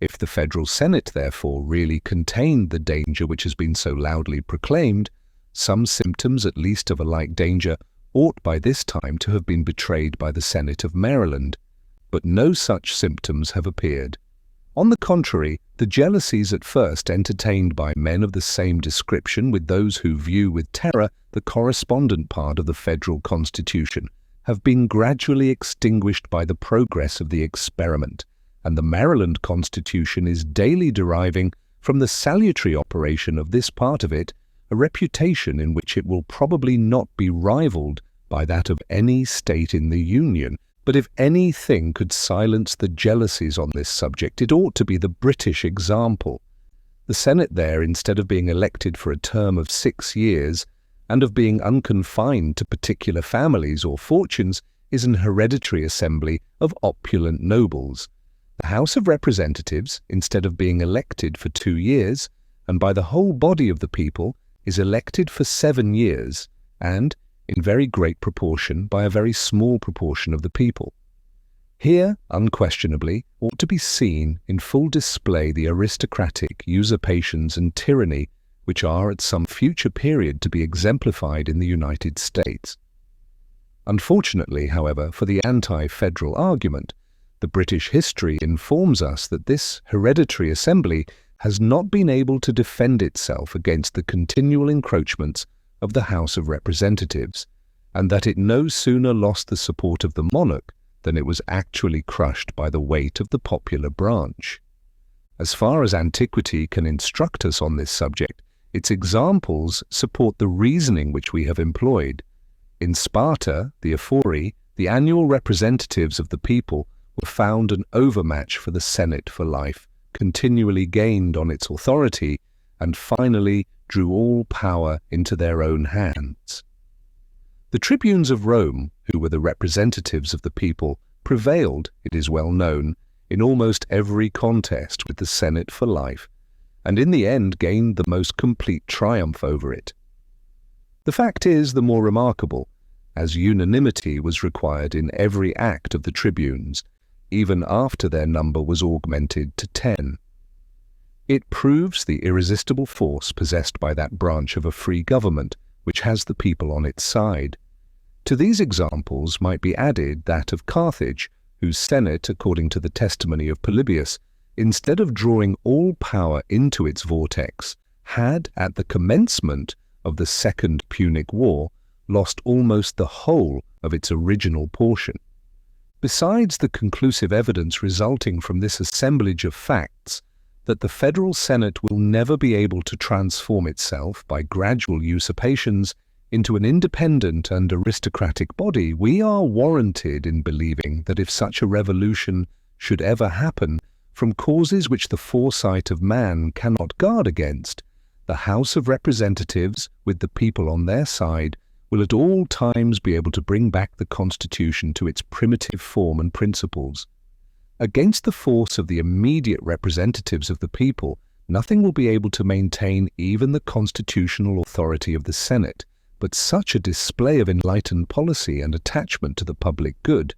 If the Federal Senate, therefore, really contained the danger which has been so loudly proclaimed, some symptoms at least of a like danger ought by this time to have been betrayed by the Senate of Maryland, but no such symptoms have appeared. On the contrary, the jealousies at first entertained by men of the same description with those who view with terror the correspondent part of the Federal Constitution have been gradually extinguished by the progress of the experiment, and the Maryland Constitution is daily deriving from the salutary operation of this part of it a reputation in which it will probably not be rivaled by that of any state in the Union. But if anything could silence the jealousies on this subject, it ought to be the British example. The Senate there, instead of being elected for a term of 6 years, and of being unconfined to particular families or fortunes, is an hereditary assembly of opulent nobles. The House of Representatives, instead of being elected for 2 years, and by the whole body of the people, is elected for 7 years, and, in very great proportion by a very small proportion of the people. Here, unquestionably, ought to be seen in full display the aristocratic usurpations and tyranny which are at some future period to be exemplified in the United States. Unfortunately, however, for the anti-federal argument, the British history informs us that this hereditary assembly has not been able to defend itself against the continual encroachments of the House of Representatives, and that it no sooner lost the support of the monarch than it was actually crushed by the weight of the popular branch. As far as antiquity can instruct us on this subject, its examples support the reasoning which we have employed. In Sparta, the Ephori, the annual representatives of the people were found an overmatch for the Senate for life, continually gained on its authority, and finally drew all power into their own hands. The tribunes of Rome, who were the representatives of the people, prevailed, it is well known, in almost every contest with the Senate for life, and in the end gained the most complete triumph over it. The fact is the more remarkable, as unanimity was required in every act of the tribunes, even after their number was augmented to 10. It proves the irresistible force possessed by that branch of a free government which has the people on its side. To these examples might be added that of Carthage, whose Senate, according to the testimony of Publius, instead of drawing all power into its vortex, had, at the commencement of the Second Punic War, lost almost the whole of its original portion. Besides the conclusive evidence resulting from this assemblage of facts, that the Federal Senate will never be able to transform itself by gradual usurpations into an independent and aristocratic body, we are warranted in believing that if such a revolution should ever happen, from causes which the foresight of man cannot guard against, the House of Representatives, with the people on their side, will at all times be able to bring back the Constitution to its primitive form and principles. Against the force of the immediate representatives of the people, nothing will be able to maintain even the constitutional authority of the Senate, but such a display of enlightened policy and attachment to the public good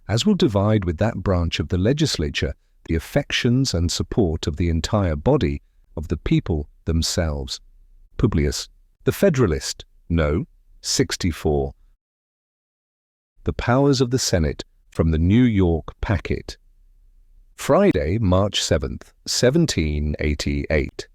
as will divide with that branch of the legislature the affections and support of the entire body of the people themselves. Publius, the Federalist, No. 64. The Powers of the Senate, from the New York Packet. Friday, March 7th, 1788.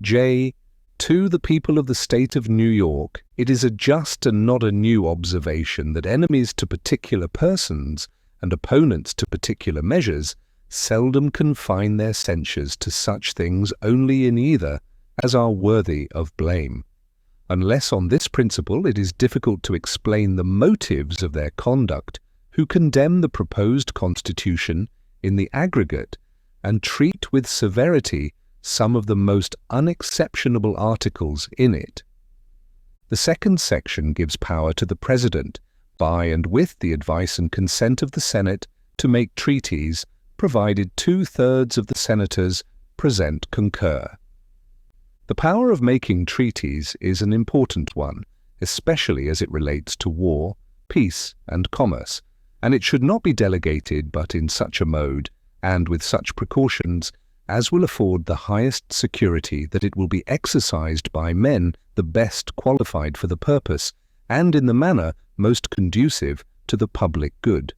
J. To the people of the state of New York, it is a just and not a new observation that enemies to particular persons and opponents to particular measures seldom confine their censures to such things only in either as are worthy of blame, unless on this principle it is difficult to explain the motives of their conduct, who condemn the proposed Constitution in the aggregate and treat with severity some of the most unexceptionable articles in it. The second section gives power to the President, by and with the advice and consent of the Senate, to make treaties, provided 2/3 of the senators present concur. The power of making treaties is an important one, especially as it relates to war, peace, and commerce, and it should not be delegated but in such a mode, and with such precautions, as will afford the highest security that it will be exercised by men the best qualified for the purpose, and in the manner most conducive to the public good.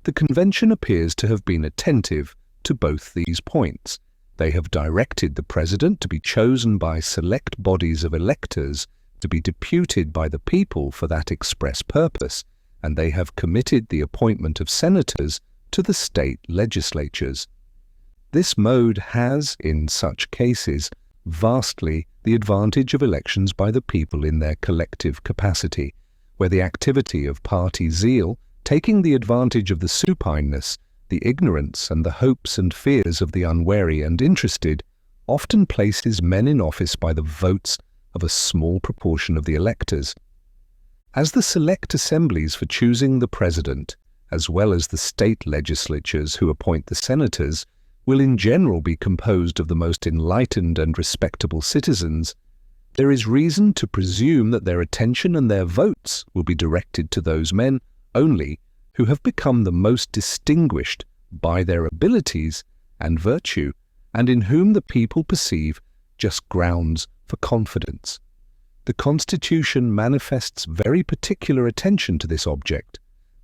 The Convention appears to have been attentive to both these points. They have directed the President to be chosen by select bodies of electors, to be deputed by the people for that express purpose, and they have committed the appointment of senators to the state legislatures. This mode has, in such cases, vastly the advantage of elections by the people in their collective capacity, where the activity of party zeal, taking the advantage of the supineness, the ignorance and the hopes and fears of the unwary and interested, often places men in office by the votes of a small proportion of the electors. As the select assemblies for choosing the President, as well as the state legislatures who appoint the senators, will in general be composed of the most enlightened and respectable citizens, there is reason to presume that their attention and their votes will be directed to those men only who have become the most distinguished by their abilities and virtue, and in whom the people perceive just grounds for confidence. The Constitution manifests very particular attention to this object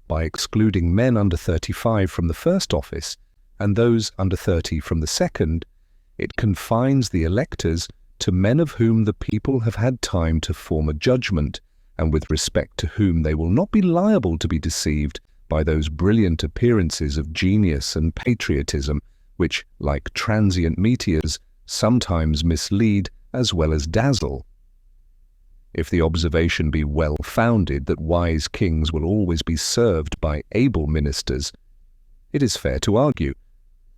by excluding men under 35 from the first office and those under 30 from the second. It confines the electors to men of whom the people have had time to form a judgment, and with respect to whom they will not be liable to be deceived by those brilliant appearances of genius and patriotism which, like transient meteors, sometimes mislead as well as dazzle. If the observation be well founded that wise kings will always be served by able ministers, it is fair to argue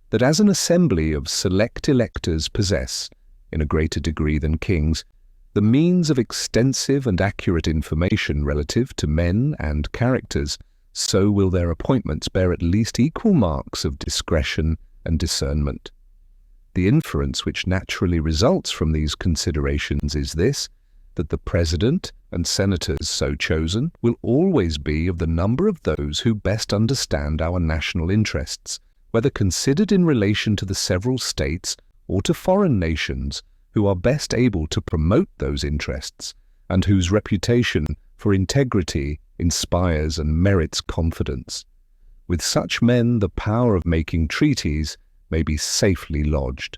that as an assembly of select electors possess, in a greater degree than kings, the means of extensive and accurate information relative to men and characters, so will their appointments bear at least equal marks of discretion and discernment. The inference which naturally results from these considerations is this, that the President and senators so chosen will always be of the number of those who best understand our national interests, whether considered in relation to the several states or to foreign nations, who are best able to promote those interests, and whose reputation for integrity inspires and merits confidence. With such men the power of making treaties may be safely lodged.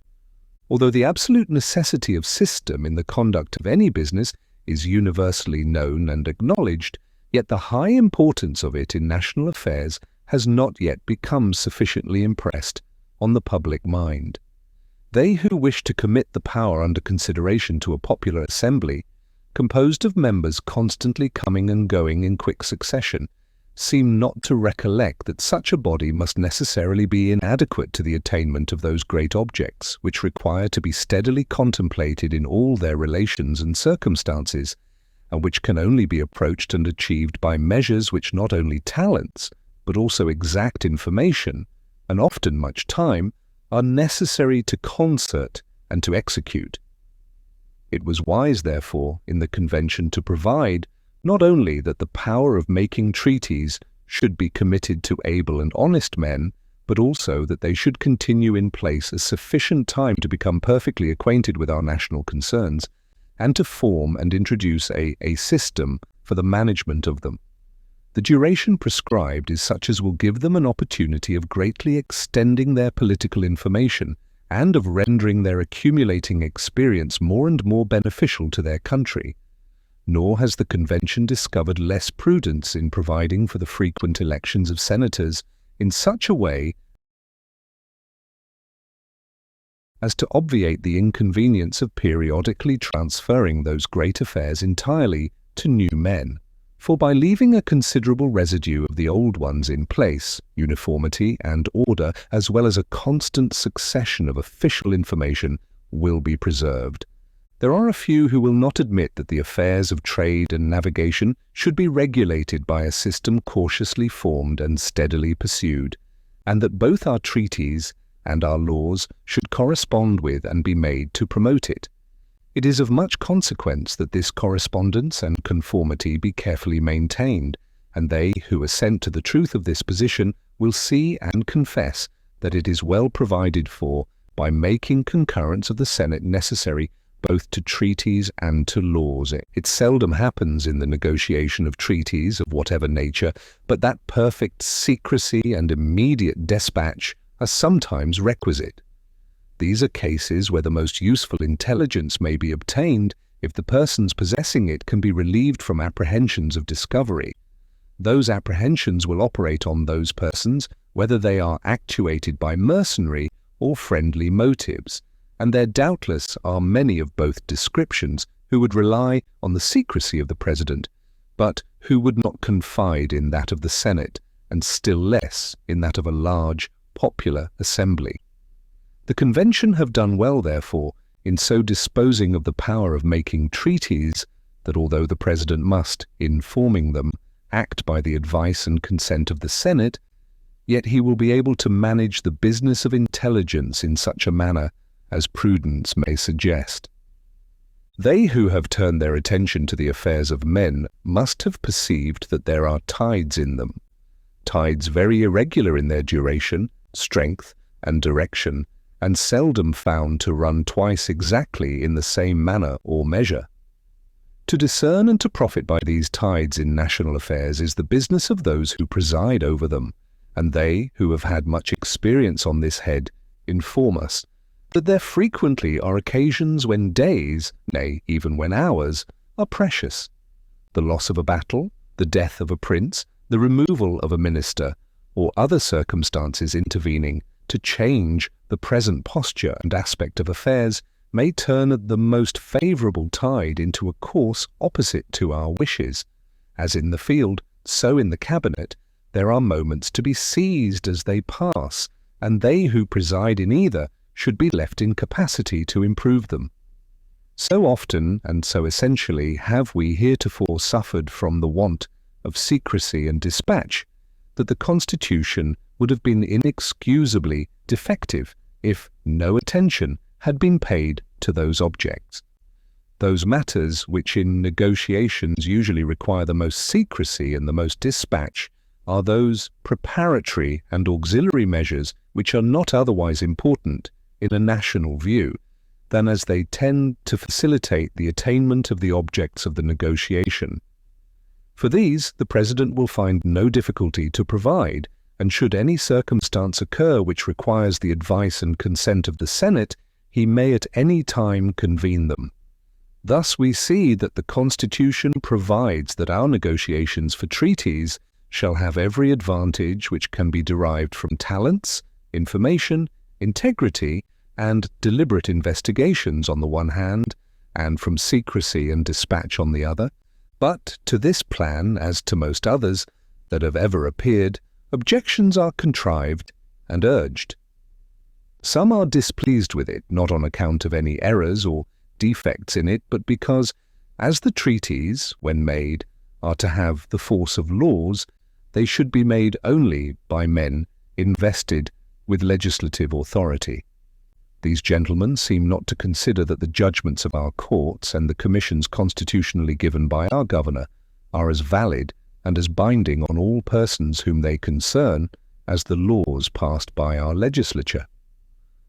Although the absolute necessity of system in the conduct of any business is universally known and acknowledged, yet the high importance of it in national affairs has not yet become sufficiently impressed on the public mind. They who wish to commit the power under consideration to a popular assembly, composed of members constantly coming and going in quick succession, seem not to recollect that such a body must necessarily be inadequate to the attainment of those great objects which require to be steadily contemplated in all their relations and circumstances, and which can only be approached and achieved by measures which not only talents, but also exact information, and often much time, are necessary to concert and to execute. It was wise, therefore, in the Convention to provide not only that the power of making treaties should be committed to able and honest men, but also that they should continue in place a sufficient time to become perfectly acquainted with our national concerns, and to form and introduce a system for the management of them. The duration prescribed is such as will give them an opportunity of greatly extending their political information and of rendering their accumulating experience more and more beneficial to their country. Nor has the Convention discovered less prudence in providing for the frequent elections of senators in such a way as to obviate the inconvenience of periodically transferring those great affairs entirely to new men. For by leaving a considerable residue of the old ones in place, uniformity and order, as well as a constant succession of official information, will be preserved. There are a few who will not admit that the affairs of trade and navigation should be regulated by a system cautiously formed and steadily pursued, and that both our treaties and our laws should correspond with and be made to promote it. It is of much consequence that this correspondence and conformity be carefully maintained, and they who assent to the truth of this position will see and confess that it is well provided for by making concurrence of the Senate necessary both to treaties and to laws. It seldom happens in the negotiation of treaties of whatever nature, but that perfect secrecy and immediate despatch are sometimes requisite. These are cases where the most useful intelligence may be obtained if the persons possessing it can be relieved from apprehensions of discovery. Those apprehensions will operate on those persons whether they are actuated by mercenary or friendly motives, and there doubtless are many of both descriptions who would rely on the secrecy of the President, but who would not confide in that of the Senate, and still less in that of a large, popular assembly. The Convention have done well, therefore, in so disposing of the power of making treaties, that although the President must, in forming them, act by the advice and consent of the Senate, yet he will be able to manage the business of intelligence in such a manner as prudence may suggest. They who have turned their attention to the affairs of men must have perceived that there are tides in them, tides very irregular in their duration, strength, and direction, and seldom found to run twice exactly in the same manner or measure. To discern and to profit by these tides in national affairs is the business of those who preside over them, and they who have had much experience on this head inform us that there frequently are occasions when days, nay, even when hours, are precious. The loss of a battle, the death of a prince, the removal of a minister, or other circumstances intervening to change the present posture and aspect of affairs may turn the most favourable tide into a course opposite to our wishes. As in the field, so in the cabinet, there are moments to be seized as they pass, and they who preside in either should be left in capacity to improve them. So often and so essentially have we heretofore suffered from the want of secrecy and dispatch that the Constitution would have been inexcusably defective if no attention had been paid to those objects. Those matters which in negotiations usually require the most secrecy and the most dispatch are those preparatory and auxiliary measures which are not otherwise important in a national view than as they tend to facilitate the attainment of the objects of the negotiation. For these the President will find no difficulty to provide, and should any circumstance occur which requires the advice and consent of the Senate, he may at any time convene them. Thus we see that the Constitution provides that our negotiations for treaties shall have every advantage which can be derived from talents, information, integrity, and deliberate investigations on the one hand, and from secrecy and dispatch on the other. But to this plan, as to most others that have ever appeared, objections are contrived and urged. Some are displeased with it, not on account of any errors or defects in it, but because, as the treaties, when made, are to have the force of laws, they should be made only by men invested with legislative authority. These gentlemen seem not to consider that the judgments of our courts and the commissions constitutionally given by our governor are as valid and as binding on all persons whom they concern as the laws passed by our legislature.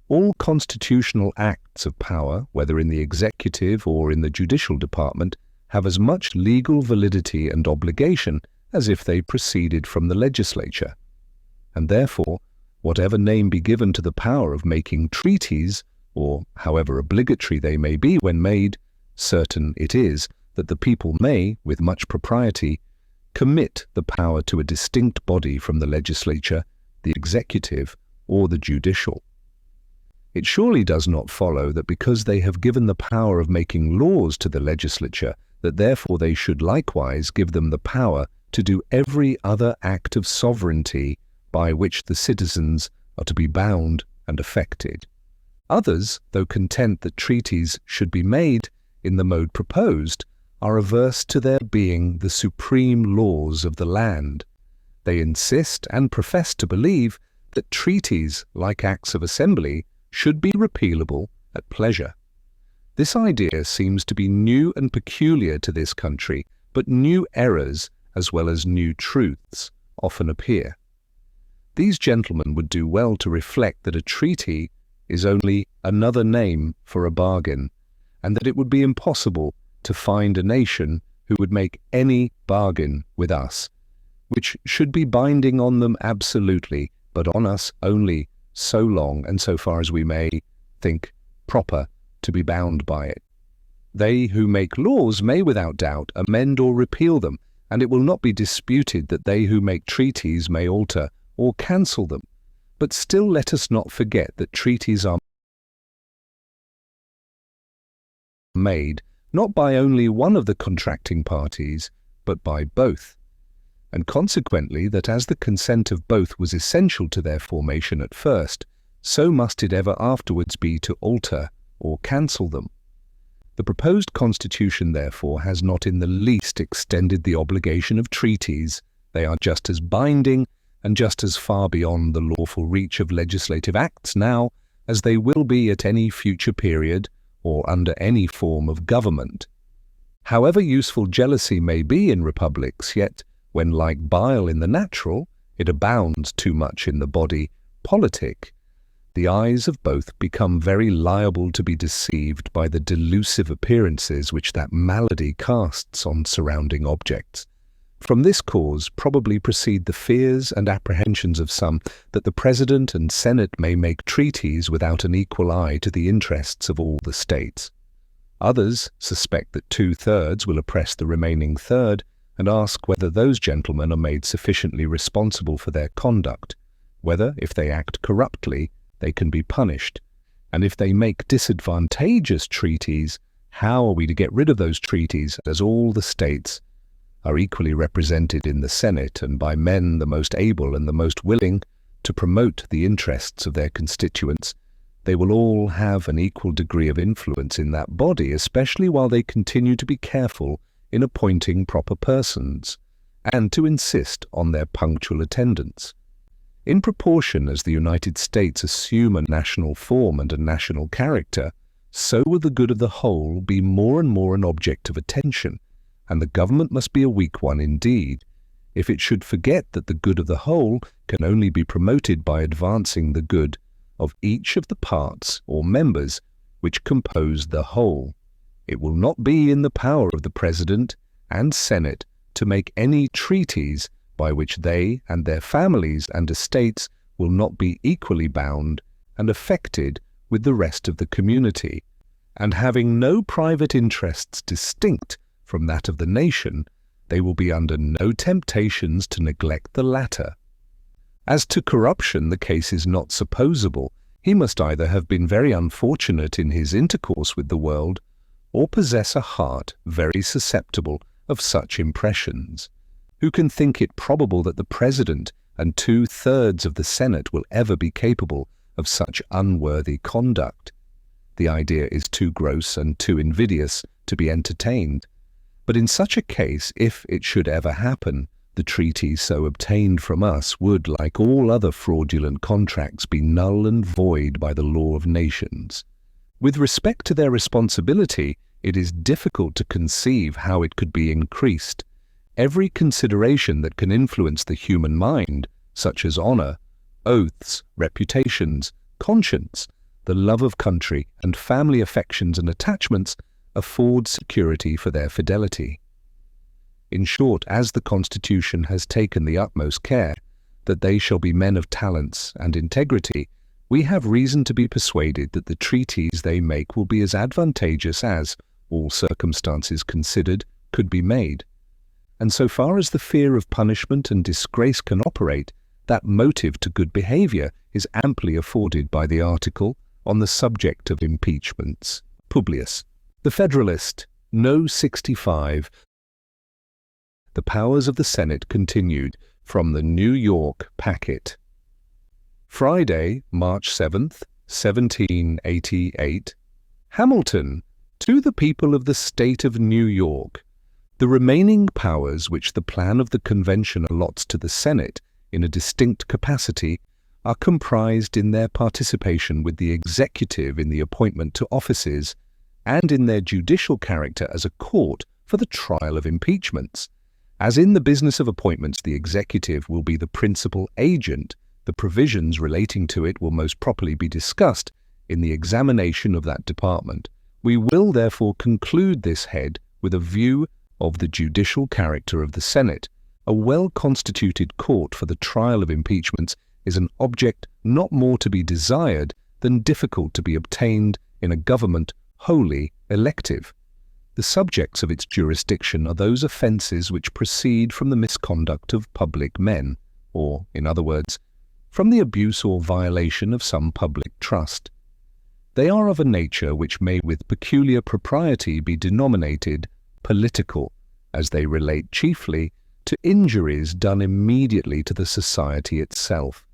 All constitutional acts of power, whether in the executive or in the judicial department, have as much legal validity and obligation as if they proceeded from the legislature. And therefore, whatever name be given to the power of making treaties, or however obligatory they may be when made, certain it is that the people may, with much propriety, commit the power to a distinct body from the legislature, the executive, or the judicial. It surely does not follow that because they have given the power of making laws to the legislature, that therefore they should likewise give them the power to do every other act of sovereignty by which the citizens are to be bound and affected. Others, though content that treaties should be made in the mode proposed, are averse to their being the supreme laws of the land. They insist and profess to believe that treaties, like acts of assembly, should be repealable at pleasure. This idea seems to be new and peculiar to this country, but new errors as well as new truths often appear. These gentlemen would do well to reflect that a treaty is only another name for a bargain, and that it would be impossible to find a nation who would make any bargain with us, which should be binding on them absolutely, but on us only so long and so far as we may think proper to be bound by it. They who make laws may without doubt amend or repeal them, and it will not be disputed that they who make treaties may alter or cancel them. But still let us not forget that treaties are made not by only one of the contracting parties, but by both, and consequently that as the consent of both was essential to their formation at first, so must it ever afterwards be to alter or cancel them. The proposed constitution, therefore, has not in the least extended the obligation of treaties. They are just as binding and just as far beyond the lawful reach of legislative acts now as they will be at any future period or under any form of government. However useful jealousy may be in republics, yet, when like bile in the natural, it abounds too much in the body politic, the eyes of both become very liable to be deceived by the delusive appearances which that malady casts on surrounding objects. From this cause probably proceed the fears and apprehensions of some that the President and Senate may make treaties without an equal eye to the interests of all the states. Others suspect that 2/3 will oppress the remaining third, and ask whether those gentlemen are made sufficiently responsible for their conduct, whether, if they act corruptly, they can be punished, and if they make disadvantageous treaties, how are we to get rid of those treaties, as all the states are equally represented in the Senate and by men the most able and the most willing to promote the interests of their constituents. They will all have an equal degree of influence in that body, especially while they continue to be careful in appointing proper persons, and to insist on their punctual attendance. In proportion as the United States assume a national form and a national character, so will the good of the whole be more and more an object of attention, and the government must be a weak one indeed, if it should forget that the good of the whole can only be promoted by advancing the good of each of the parts or members which compose the whole. It will not be in the power of the President and Senate to make any treaties by which they and their families and estates will not be equally bound and affected with the rest of the community, and having no private interests distinct from that of the nation, they will be under no temptations to neglect the latter. As to corruption, the case is not supposable. He must either have been very unfortunate in his intercourse with the world, or possess a heart very susceptible of such impressions. Who can think it probable that the President and 2/3 of the Senate will ever be capable of such unworthy conduct? The idea is too gross and too invidious to be entertained. But in such a case, if it should ever happen, the treaty so obtained from us would, like all other fraudulent contracts, be null and void by the law of nations. With respect to their responsibility, it is difficult to conceive how it could be increased. Every consideration that can influence the human mind, such as honor, oaths, reputations, conscience, the love of country, and family affections and attachments, afford security for their fidelity. In short, as the Constitution has taken the utmost care that they shall be men of talents and integrity, we have reason to be persuaded that the treaties they make will be as advantageous as, all circumstances considered, could be made. And so far as the fear of punishment and disgrace can operate, that motive to good behavior is amply afforded by the article on the subject of impeachments. Publius. The Federalist, No. 65. The powers of the Senate continued from the New York packet. Friday, March 7th, 1788. Hamilton, to the people of the state of New York. The remaining powers which the plan of the convention allots to the Senate in a distinct capacity are comprised in their participation with the executive in the appointment to offices, and in their judicial character as a court for the trial of impeachments. As in the business of appointments the executive will be the principal agent, the provisions relating to it will most properly be discussed in the examination of that department. We will therefore conclude this head with a view of the judicial character of the Senate. A well-constituted court for the trial of impeachments is an object not more to be desired than difficult to be obtained in a government wholly elective. The subjects of its jurisdiction are those offences which proceed from the misconduct of public men, or, in other words, from the abuse or violation of some public trust. They are of a nature which may with peculiar propriety be denominated political, as they relate chiefly to injuries done immediately to the society itself.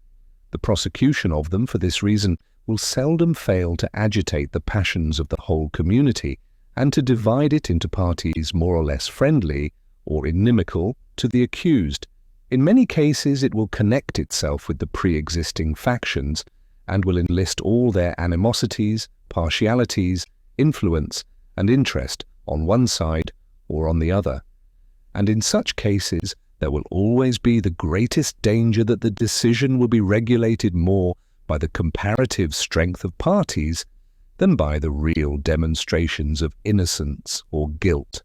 The prosecution of them, for this reason, will seldom fail to agitate the passions of the whole community, and to divide it into parties more or less friendly or inimical to the accused. In many cases it will connect itself with the pre-existing factions, and will enlist all their animosities, partialities, influence, and interest on one side or on the other. And in such cases, there will always be the greatest danger that the decision will be regulated more by the comparative strength of parties than by the real demonstrations of innocence or guilt.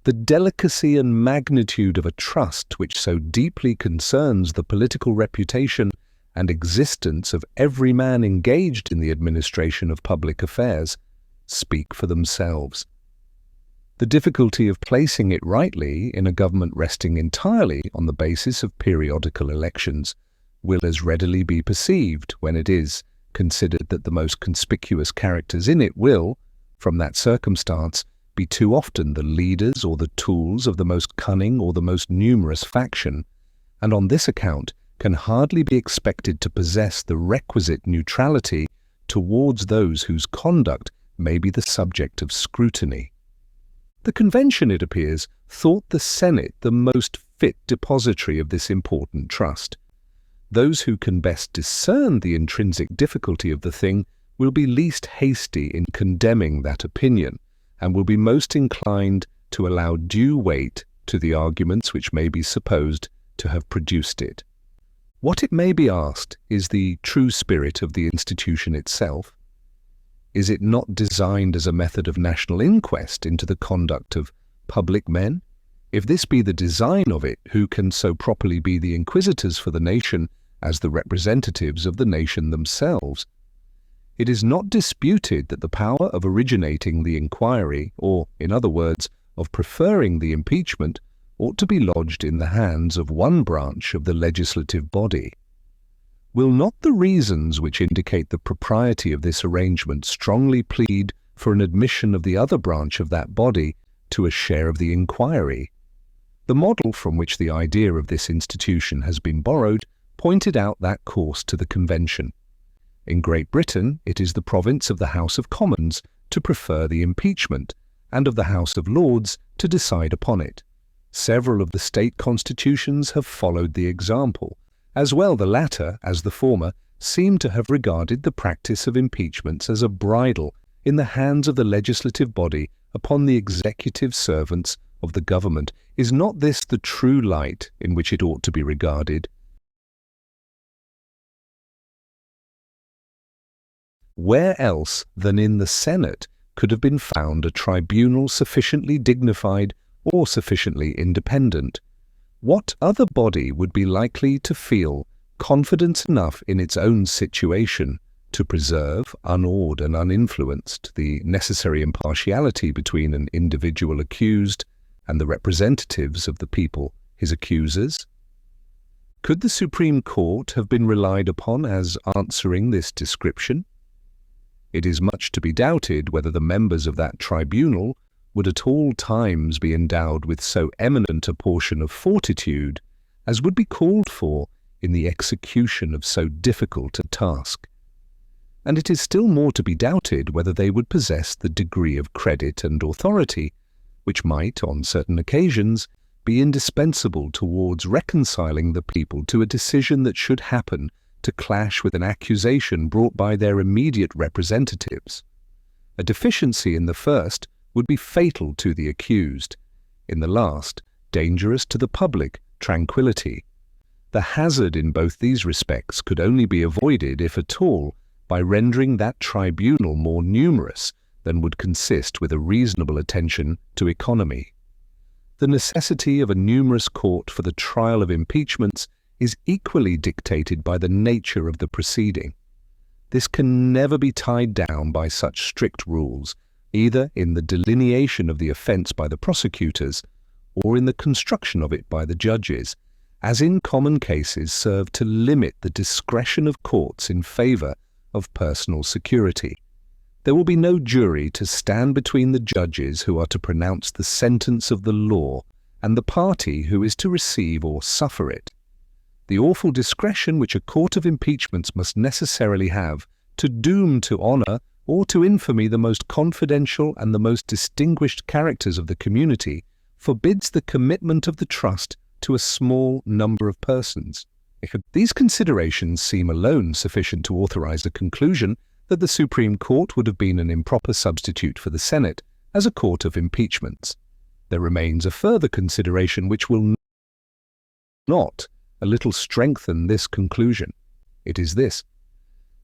The delicacy and magnitude of a trust which so deeply concerns the political reputation and existence of every man engaged in the administration of public affairs speak for themselves. The difficulty of placing it rightly in a government resting entirely on the basis of periodical elections will as readily be perceived when it is considered that the most conspicuous characters in it will, from that circumstance, be too often the leaders or the tools of the most cunning or the most numerous faction, and on this account can hardly be expected to possess the requisite neutrality towards those whose conduct may be the subject of scrutiny. The Convention, it appears, thought the Senate the most fit depository of this important trust. Those who can best discern the intrinsic difficulty of the thing will be least hasty in condemning that opinion, and will be most inclined to allow due weight to the arguments which may be supposed to have produced it. What, it may be asked, is the true spirit of the institution itself? Is it not designed as a method of national inquest into the conduct of public men? If this be the design of it, who can so properly be the inquisitors for the nation as the representatives of the nation themselves? It is not disputed that the power of originating the inquiry, or, in other words, of preferring the impeachment, ought to be lodged in the hands of one branch of the legislative body. Will not the reasons which indicate the propriety of this arrangement strongly plead for an admission of the other branch of that body to a share of the inquiry? The model from which the idea of this institution has been borrowed pointed out that course to the Convention. In Great Britain, it is the province of the House of Commons to prefer the impeachment, and of the House of Lords to decide upon it. Several of the state constitutions have followed the example. As well the latter as the former seem to have regarded the practice of impeachments as a bridle in the hands of the legislative body upon the executive servants of the government. Is not this the true light in which it ought to be regarded? Where else than in the Senate could have been found a tribunal sufficiently dignified or sufficiently independent? What other body would be likely to feel confidence enough in its own situation to preserve, unawed and uninfluenced, the necessary impartiality between an individual accused and the representatives of the people, his accusers? Could the Supreme Court have been relied upon as answering this description? It is much to be doubted whether the members of that tribunal would at all times be endowed with so eminent a portion of fortitude as would be called for in the execution of so difficult a task. And it is still more to be doubted whether they would possess the degree of credit and authority which might, on certain occasions, be indispensable towards reconciling the people to a decision that should happen to clash with an accusation brought by their immediate representatives. A deficiency in the first would be fatal to the accused, in the last, dangerous to the public tranquillity. The hazard in both these respects could only be avoided, if at all, by rendering that tribunal more numerous than would consist with a reasonable attention to economy. The necessity of a numerous court for the trial of impeachments is equally dictated by the nature of the proceeding. This can never be tied down by such strict rules, either in the delineation of the offence by the prosecutors or in the construction of it by the judges, as in common cases serve to limit the discretion of courts in favour of personal security. There will be no jury to stand between the judges who are to pronounce the sentence of the law and the party who is to receive or suffer it. The awful discretion which a court of impeachments must necessarily have to doom to honour or to infamy the most confidential and the most distinguished characters of the community forbids the commitment of the trust to a small number of persons. If these considerations seem alone sufficient to authorize a conclusion that the Supreme Court would have been an improper substitute for the Senate as a court of impeachments. There remains a further consideration which will not a little strengthen this conclusion. It is this: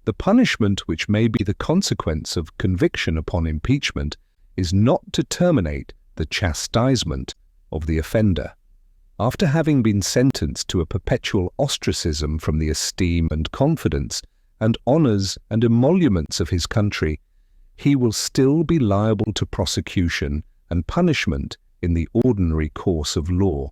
the punishment which may be the consequence of conviction upon impeachment is not to terminate the chastisement of the offender. After having been sentenced to a perpetual ostracism from the esteem and confidence and honours and emoluments of his country, he will still be liable to prosecution and punishment in the ordinary course of law.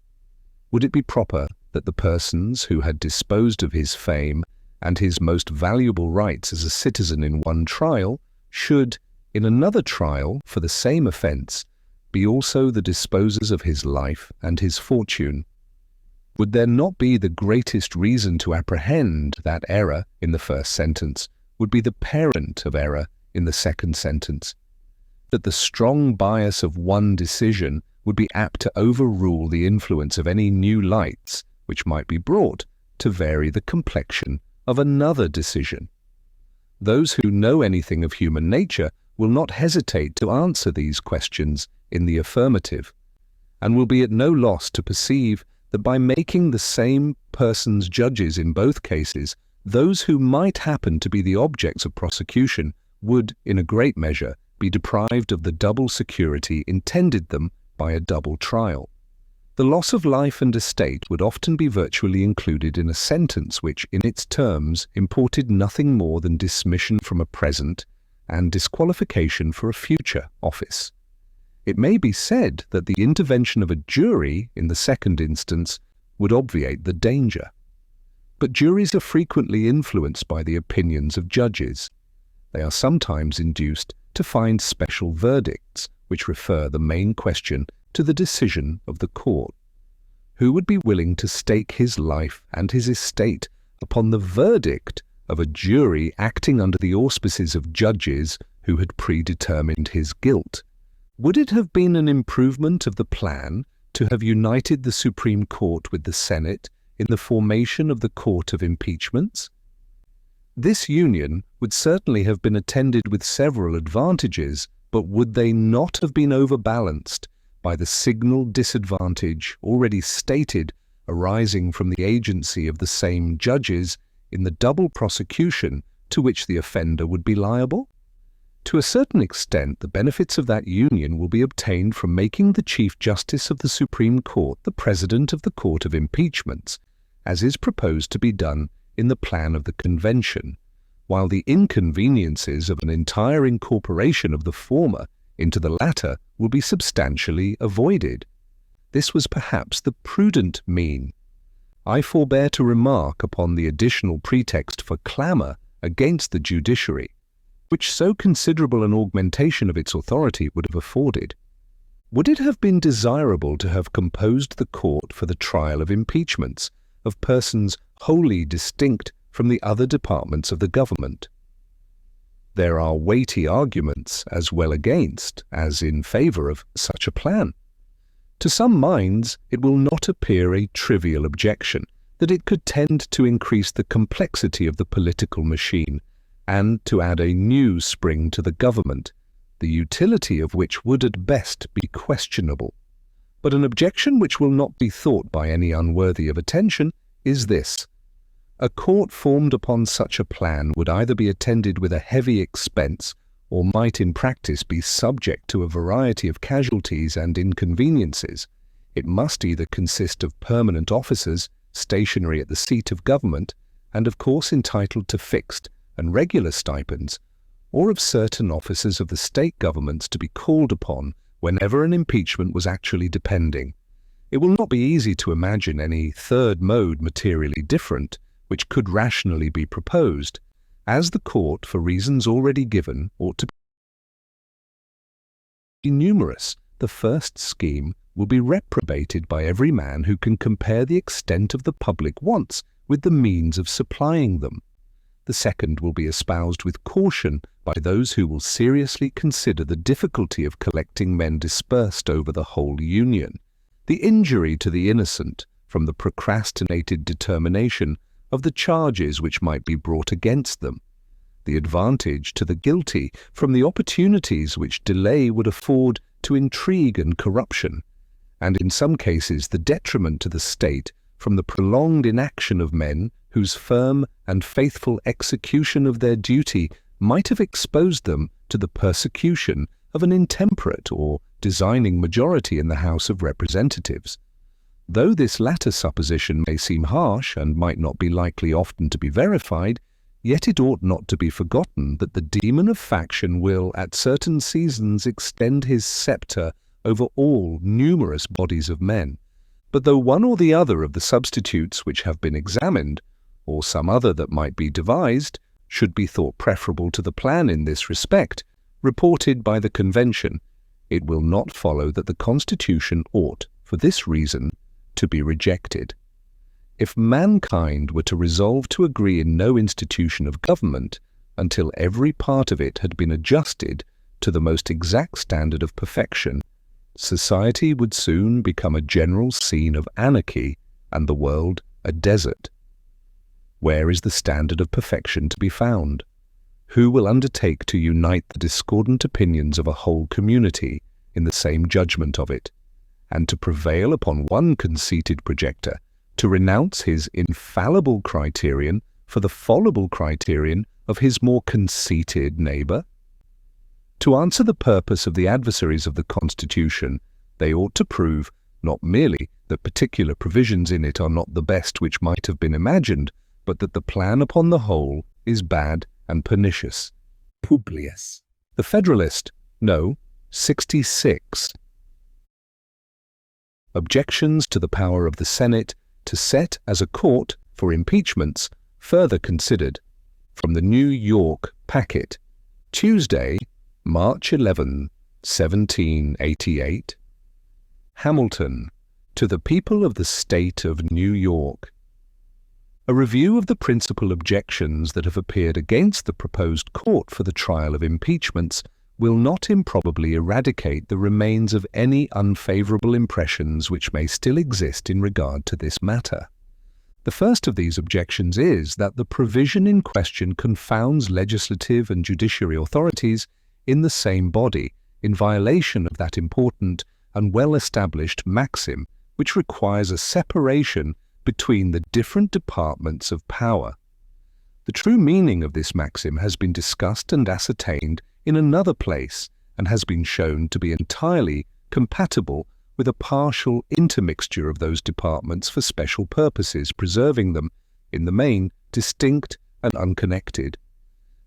Would it be proper that the persons who had disposed of his fame and his most valuable rights as a citizen in one trial should, in another trial for the same offence, be also the disposers of his life and his fortune? Would there not be the greatest reason to apprehend that error in the first sentence would be the parent of error in the second sentence? That the strong bias of one decision would be apt to overrule the influence of any new lights which might be brought to vary the complexion of another decision? Those who know anything of human nature will not hesitate to answer these questions in the affirmative, and will be at no loss to perceive that by making the same persons judges in both cases, those who might happen to be the objects of prosecution would, in a great measure, be deprived of the double security intended them by a double trial. The loss of life and estate would often be virtually included in a sentence which, in its terms, imported nothing more than dismission from a present and disqualification for a future office. It may be said that the intervention of a jury in the second instance would obviate the danger. But juries are frequently influenced by the opinions of judges. They are sometimes induced to find special verdicts which refer the main question to the decision of the court. Who would be willing to stake his life and his estate upon the verdict of a jury acting under the auspices of judges who had predetermined his guilt? Would it have been an improvement of the plan to have united the Supreme Court with the Senate in the formation of the Court of Impeachments? This union would certainly have been attended with several advantages, but would they not have been overbalanced by the signal disadvantage already stated arising from the agency of the same judges in the double prosecution to which the offender would be liable? To a certain extent, the benefits of that union will be obtained from making the Chief Justice of the Supreme Court the President of the Court of Impeachments, as is proposed to be done in the plan of the Convention, while the inconveniences of an entire incorporation of the former into the latter will be substantially avoided. This was perhaps the prudent mean. I forbear to remark upon the additional pretext for clamour against the judiciary, which so considerable an augmentation of its authority would have afforded. Would it have been desirable to have composed the court for the trial of impeachments of persons wholly distinct from the other departments of the government? There are weighty arguments as well against as in favour of such a plan. To some minds it will not appear a trivial objection that it could tend to increase the complexity of the political machine and to add a new spring to the government, the utility of which would at best be questionable. But an objection which will not be thought by any unworthy of attention is this: a court formed upon such a plan would either be attended with a heavy expense or might in practice be subject to a variety of casualties and inconveniences. It must either consist of permanent officers stationary at the seat of government and of course entitled to fixed and regular stipends, or of certain officers of the state governments to be called upon whenever an impeachment was actually depending. It will not be easy to imagine any third mode materially different which could rationally be proposed, as the court, for reasons already given, ought to be numerous. The first scheme will be reprobated by every man who can compare the extent of the public wants with the means of supplying them. The second will be espoused with caution by those who will seriously consider the difficulty of collecting men dispersed over the whole Union, the injury to the innocent from the procrastinated determination of the charges which might be brought against them, the advantage to the guilty from the opportunities which delay would afford to intrigue and corruption, and in some cases the detriment to the state from the prolonged inaction of men whose firm and faithful execution of their duty might have exposed them to the persecution of an intemperate or designing majority in the House of Representatives. Though this latter supposition may seem harsh and might not be likely often to be verified, yet it ought not to be forgotten that the demon of faction will at certain seasons extend his sceptre over all numerous bodies of men. But though one or the other of the substitutes which have been examined, or some other that might be devised, should be thought preferable to the plan in this respect, reported by the Convention, it will not follow that the Constitution ought, for this reason, to be rejected. If mankind were to resolve to agree in no institution of government until every part of it had been adjusted to the most exact standard of perfection, society would soon become a general scene of anarchy and the world a desert. Where is the standard of perfection to be found? Who will undertake to unite the discordant opinions of a whole community in the same judgment of it, and to prevail upon one conceited projector to renounce his infallible criterion for the fallible criterion of his more conceited neighbour? To answer the purpose of the adversaries of the Constitution, they ought to prove not merely that particular provisions in it are not the best which might have been imagined, but that the plan upon the whole is bad and pernicious. Publius. The Federalist, no, 66. Objections to the power of the Senate to set as a court for impeachments further considered. From the New York Packet, Tuesday, March 11, 1788. Hamilton, to the people of the State of New York. A review of the principal objections that have appeared against the proposed court for the trial of impeachments will not improbably eradicate the remains of any unfavorable impressions which may still exist in regard to this matter. The first of these objections is that the provision in question confounds legislative and judiciary authorities in the same body, in violation of that important and well-established maxim which requires a separation between the different departments of power. The true meaning of this maxim has been discussed and ascertained in another place, and has been shown to be entirely compatible with a partial intermixture of those departments for special purposes, preserving them, in the main, distinct and unconnected.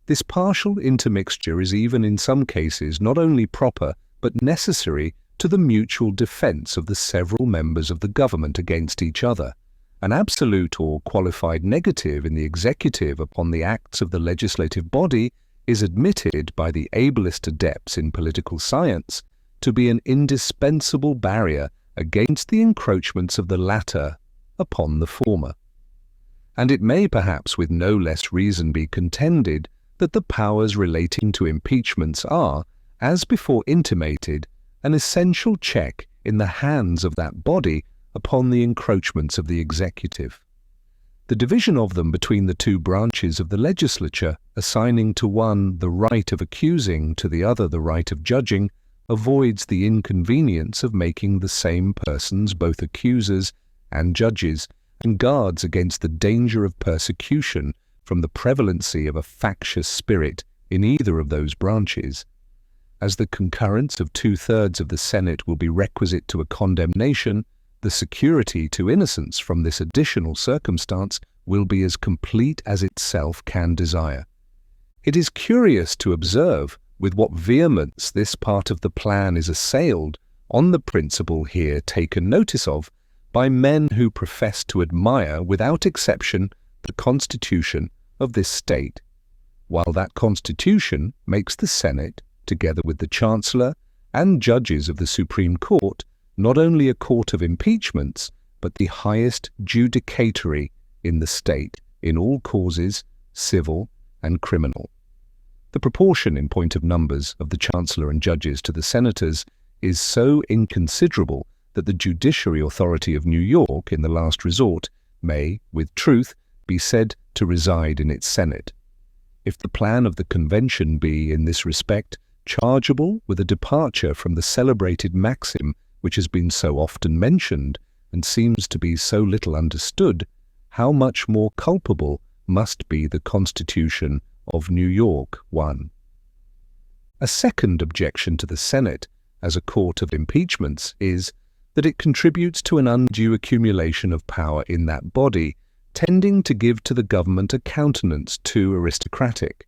This partial intermixture is even in some cases not only proper but necessary to the mutual defence of the several members of the government against each other. An absolute or qualified negative in the executive upon the acts of the legislative body is admitted by the ablest adepts in political science to be an indispensable barrier against the encroachments of the latter upon the former. And it may perhaps with no less reason be contended that the powers relating to impeachments are, as before intimated, an essential check in the hands of that body upon the encroachments of the executive. The division of them between the two branches of the legislature, assigning to one the right of accusing, to the other the right of judging, avoids the inconvenience of making the same persons both accusers and judges, and guards against the danger of persecution from the prevalency of a factious spirit in either of those branches. As the concurrence of 2/3 of the Senate will be requisite to a condemnation, the security to innocence from this additional circumstance will be as complete as itself can desire. It is curious to observe with what vehemence this part of the plan is assailed on the principle here taken notice of by men who profess to admire without exception the Constitution of this state, while that Constitution makes the Senate, together with the Chancellor and judges of the Supreme Court, not only a court of impeachments, but the highest judicatory in the state, in all causes, civil and criminal. The proportion in point of numbers of the Chancellor and judges to the senators is so inconsiderable that the judiciary authority of New York, in the last resort, may, with truth, be said to reside in its Senate. if the plan of the convention be, in this respect, chargeable with a departure from the celebrated maxim which has been so often mentioned and seems to be so little understood, how much more culpable must be the Constitution of New York 1. A second objection to the Senate as a court of impeachments is that it contributes to an undue accumulation of power in that body, tending to give to the government a countenance too aristocratic.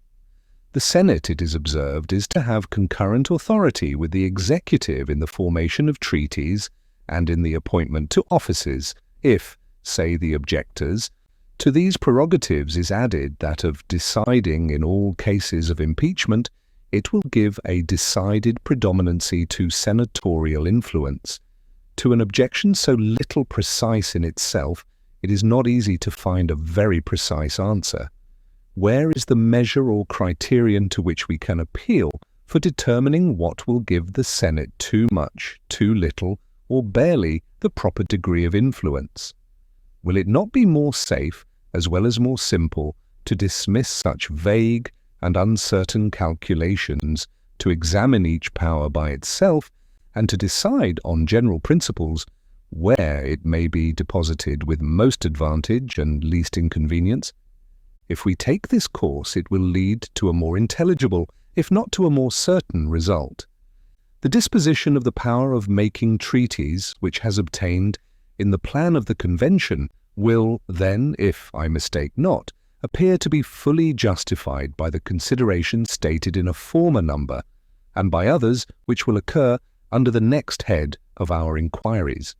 The Senate, it is observed, is to have concurrent authority with the executive in the formation of treaties and in the appointment to offices, if, say the objectors, to these prerogatives is added that of deciding in all cases of impeachment, it will give a decided predominancy to senatorial influence. To an objection so little precise in itself, it is not easy to find a very precise answer. Where is the measure or criterion to which we can appeal for determining what will give the Senate too much, too little, or barely the proper degree of influence? Will it not be more safe, as well as more simple, to dismiss such vague and uncertain calculations, to examine each power by itself, and to decide on general principles where it may be deposited with most advantage and least inconvenience? If we take this course, it will lead to a more intelligible, if not to a more certain result. The disposition of the power of making treaties, which has obtained in the plan of the convention, will then, if I mistake not, appear to be fully justified by the consideration stated in a former number, and by others which will occur under the next head of our inquiries.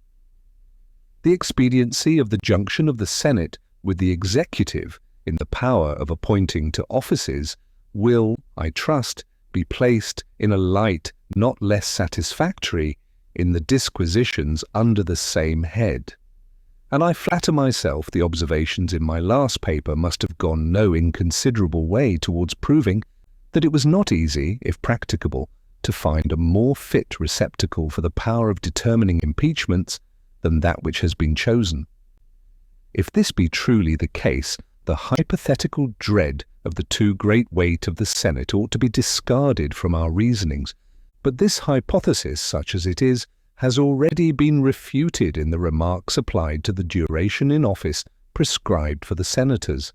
The expediency of the junction of the Senate with the executive in the power of appointing to offices will, I trust, be placed in a light not less satisfactory in the disquisitions under the same head. And I flatter myself the observations in my last paper must have gone no inconsiderable way towards proving that it was not easy, if practicable, to find a more fit receptacle for the power of determining impeachments than that which has been chosen. If this be truly the case, the hypothetical dread of the too great weight of the Senate ought to be discarded from our reasonings, but this hypothesis, such as it is, has already been refuted in the remarks applied to the duration in office prescribed for the senators.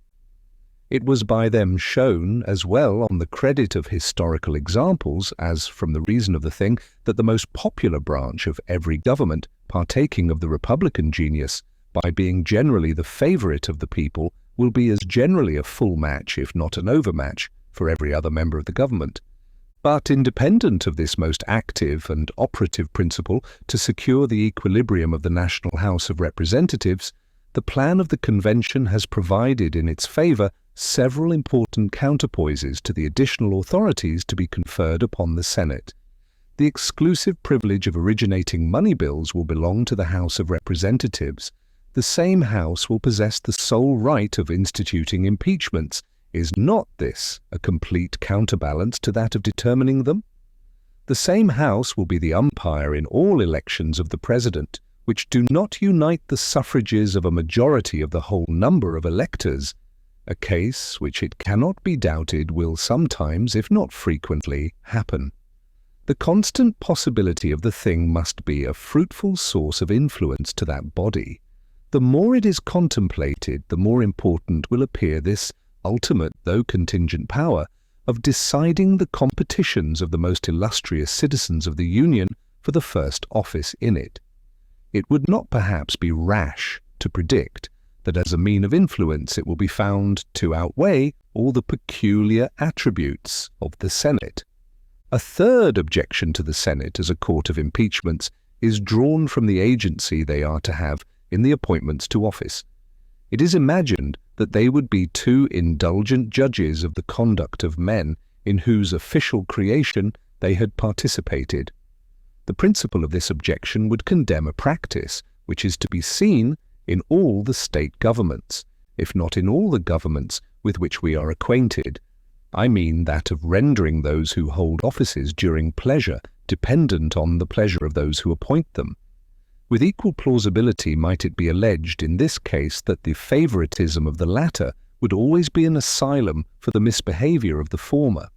It was by them shown, as well on the credit of historical examples as from the reason of the thing, that the most popular branch of every government, partaking of the republican genius, by being generally the favourite of the people, will be as generally a full match, if not an overmatch, for every other member of the government. But independent of this most active and operative principle to secure the equilibrium of the National House of Representatives, the plan of the Convention has provided in its favour several important counterpoises to the additional authorities to be conferred upon the Senate. The exclusive privilege of originating money bills will belong to the House of Representatives. The same House will possess the sole right of instituting impeachments. Is not this a complete counterbalance to that of determining them? The same House will be the umpire in all elections of the President, which do not unite the suffrages of a majority of the whole number of electors, a case which it cannot be doubted will sometimes, if not frequently, happen. The constant possibility of the thing must be a fruitful source of influence to that body. The more it is contemplated, the more important will appear this ultimate, though contingent power, of deciding the competitions of the most illustrious citizens of the Union for the first office in it. It would not perhaps be rash to predict that as a mean of influence it will be found to outweigh all the peculiar attributes of the Senate. A third objection to the Senate as a court of impeachments is drawn from the agency they are to have in the appointments to office. It is imagined that they would be too indulgent judges of the conduct of men in whose official creation they had participated. The principle of this objection would condemn a practice which is to be seen in all the state governments, if not in all the governments with which we are acquainted. I mean that of rendering those who hold offices during pleasure dependent on the pleasure of those who appoint them. With equal plausibility might it be alleged in this case that the favoritism of the latter would always be an asylum for the misbehavior of the former.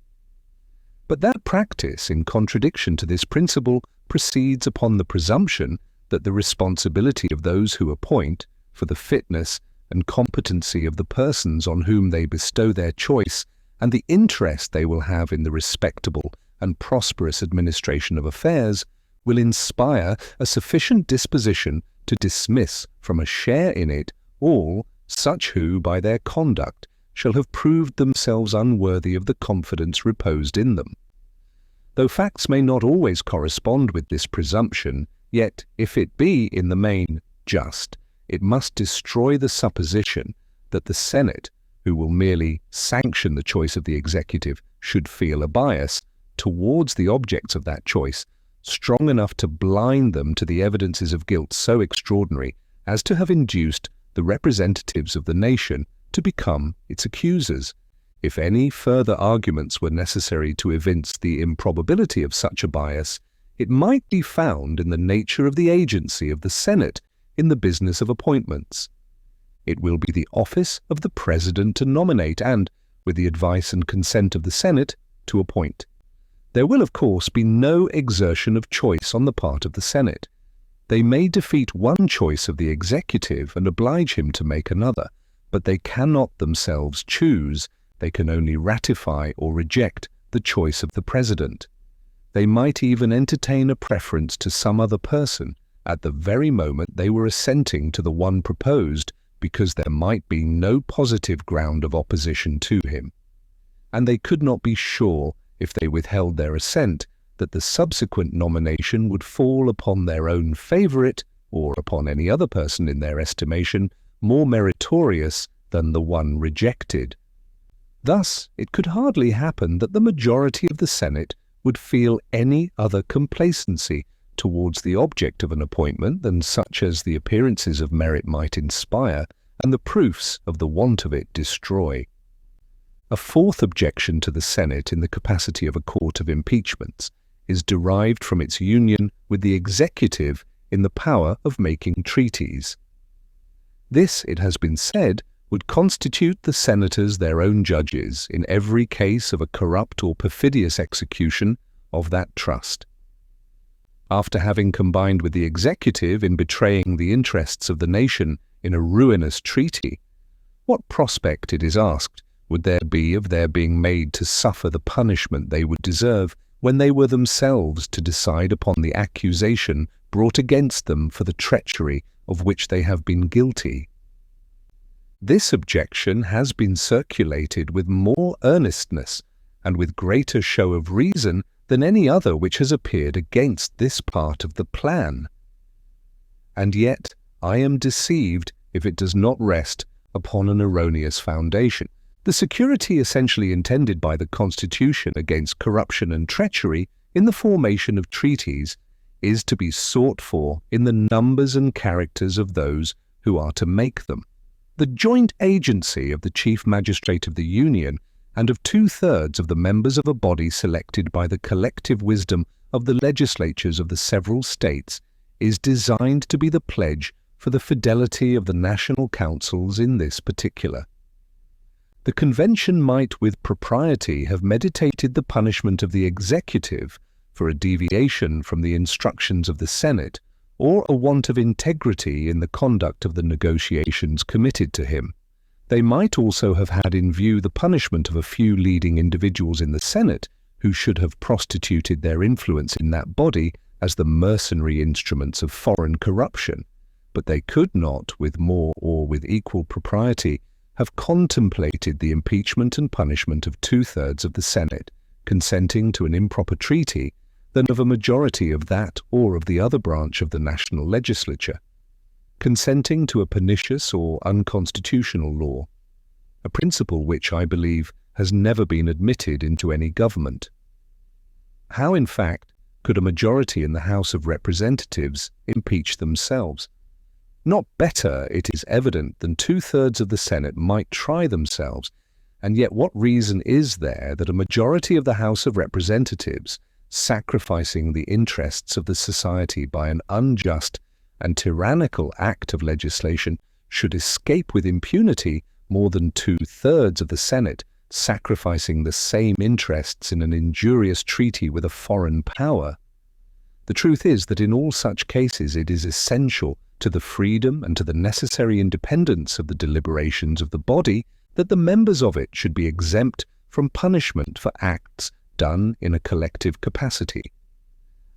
But that practice, in contradiction to this principle, proceeds upon the presumption that the responsibility of those who appoint for the fitness and competency of the persons on whom they bestow their choice and the interest they will have in the respectable and prosperous administration of affairs will inspire a sufficient disposition to dismiss from a share in it all such who, by their conduct, shall have proved themselves unworthy of the confidence reposed in them. Though facts may not always correspond with this presumption, yet, if it be in the main just, it must destroy the supposition that the Senate, who will merely sanction the choice of the executive, should feel a bias towards the objects of that choice, strong enough to blind them to the evidences of guilt so extraordinary as to have induced the representatives of the nation to become its accusers. If any further arguments were necessary to evince the improbability of such a bias, it might be found in the nature of the agency of the Senate in the business of appointments. It will be the office of the President to nominate and, with the advice and consent of the Senate, to appoint. There will, of course, be no exertion of choice on the part of the Senate. They may defeat one choice of the executive and oblige him to make another, but they cannot themselves choose. They can only ratify or reject the choice of the President. They might even entertain a preference to some other person at the very moment they were assenting to the one proposed, because there might be no positive ground of opposition to him. And they could not be sure, if they withheld their assent, that the subsequent nomination would fall upon their own favourite, or upon any other person in their estimation more meritorious than the one rejected. Thus, it could hardly happen that the majority of the Senate would feel any other complacency towards the object of an appointment than such as the appearances of merit might inspire, and the proofs of the want of it destroy. A fourth objection to the Senate in the capacity of a court of impeachments is derived from its union with the executive in the power of making treaties. This, it has been said, would constitute the senators their own judges in every case of a corrupt or perfidious execution of that trust. After having combined with the executive in betraying the interests of the nation in a ruinous treaty, what prospect, it is asked, would there be of their being made to suffer the punishment they would deserve when they were themselves to decide upon the accusation brought against them for the treachery of which they have been guilty? This objection has been circulated with more earnestness and with greater show of reason than any other which has appeared against this part of the plan. And yet I am deceived if it does not rest upon an erroneous foundation. The security essentially intended by the Constitution against corruption and treachery in the formation of treaties is to be sought for in the numbers and characters of those who are to make them. The joint agency of the Chief Magistrate of the Union and of 2/3 of the members of a body selected by the collective wisdom of the legislatures of the several states is designed to be the pledge for the fidelity of the national councils in this particular. The convention might with propriety have meditated the punishment of the executive for a deviation from the instructions of the Senate or a want of integrity in the conduct of the negotiations committed to him. They might also have had in view the punishment of a few leading individuals in the Senate who should have prostituted their influence in that body as the mercenary instruments of foreign corruption, but they could not, with more or with equal propriety, have contemplated the impeachment and punishment of 2/3 of the Senate, consenting to an improper treaty, than of a majority of that or of the other branch of the national legislature, consenting to a pernicious or unconstitutional law, a principle which, I believe, has never been admitted into any government. How, in fact, could a majority in the House of Representatives impeach themselves? Not better, it is evident, than 2/3 of the Senate might try themselves, and yet what reason is there that a majority of the House of Representatives, sacrificing the interests of the society by an unjust and tyrannical act of legislation, should escape with impunity more than 2/3 of the Senate sacrificing the same interests in an injurious treaty with a foreign power. The truth is that in all such cases it is essential to the freedom and to the necessary independence of the deliberations of the body that the members of it should be exempt from punishment for acts done in a collective capacity.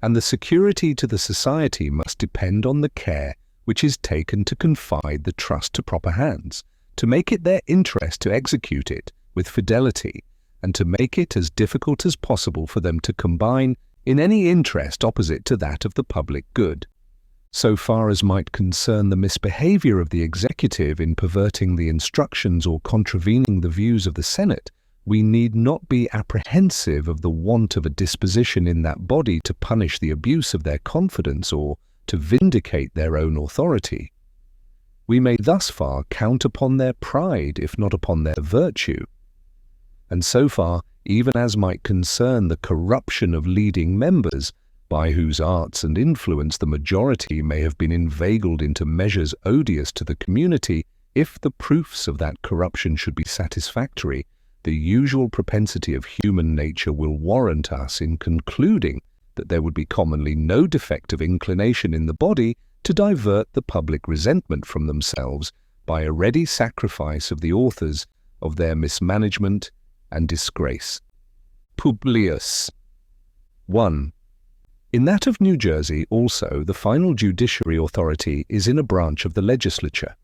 And the security to the society must depend on the care which is taken to confide the trust to proper hands, to make it their interest to execute it with fidelity, and to make it as difficult as possible for them to combine in any interest opposite to that of the public good. So far as might concern the misbehavior of the executive in perverting the instructions or contravening the views of the Senate, we need not be apprehensive of the want of a disposition in that body to punish the abuse of their confidence or to vindicate their own authority. We may thus far count upon their pride, if not upon their virtue. And so far, even as might concern the corruption of leading members, by whose arts and influence the majority may have been inveigled into measures odious to the community, if the proofs of that corruption should be satisfactory, the usual propensity of human nature will warrant us in concluding that there would be commonly no defect of inclination in the body to divert the public resentment from themselves by a ready sacrifice of the authors of their mismanagement and disgrace. Publius. 1. In that of New Jersey also the final judiciary authority is in a branch of the legislature.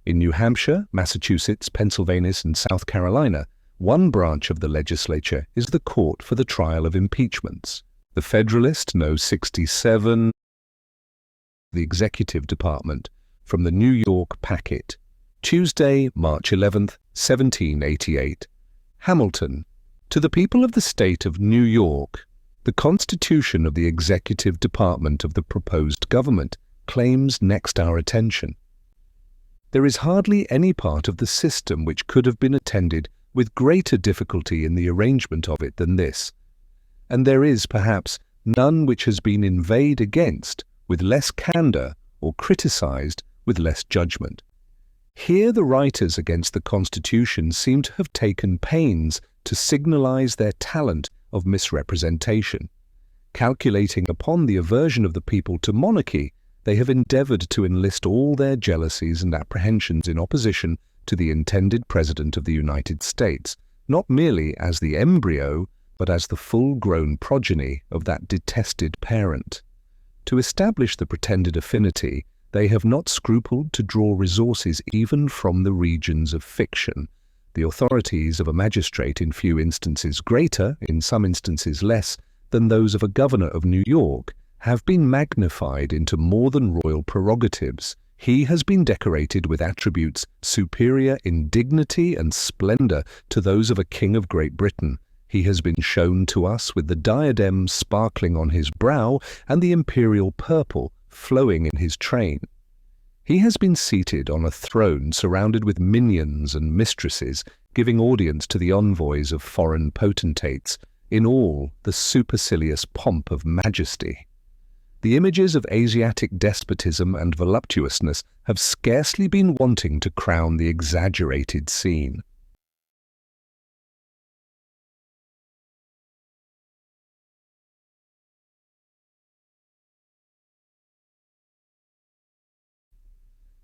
In New Hampshire, Massachusetts, Pennsylvania, and South Carolina, one branch of the legislature is the court for the trial of impeachments. The Federalist No. 67, the Executive Department, from the New York Packet, Tuesday, March 11th, 1788. Hamilton. To the people of the state of New York, the Constitution of the Executive Department of the proposed government claims next our attention. There is hardly any part of the system which could have been attended with greater difficulty in the arrangement of it than this, and there is, perhaps, none which has been inveighed against with less candour or criticised with less judgment. Here the writers against the Constitution seem to have taken pains to signalise their talent of misrepresentation. Calculating upon the aversion of the people to monarchy, they have endeavoured to enlist all their jealousies and apprehensions in opposition to the intended President of the United States, not merely as the embryo, but as the full-grown progeny of that detested parent. To establish the pretended affinity, they have not scrupled to draw resources even from the regions of fiction. The authorities of a magistrate in few instances greater, in some instances less, than those of a governor of New York, have been magnified into more than royal prerogatives. He has been decorated with attributes superior in dignity and splendour to those of a king of Great Britain. He has been shown to us with the diadem sparkling on his brow and the imperial purple flowing in his train. He has been seated on a throne surrounded with minions and mistresses, giving audience to the envoys of foreign potentates, in all the supercilious pomp of majesty. The images of Asiatic despotism and voluptuousness have scarcely been wanting to crown the exaggerated scene.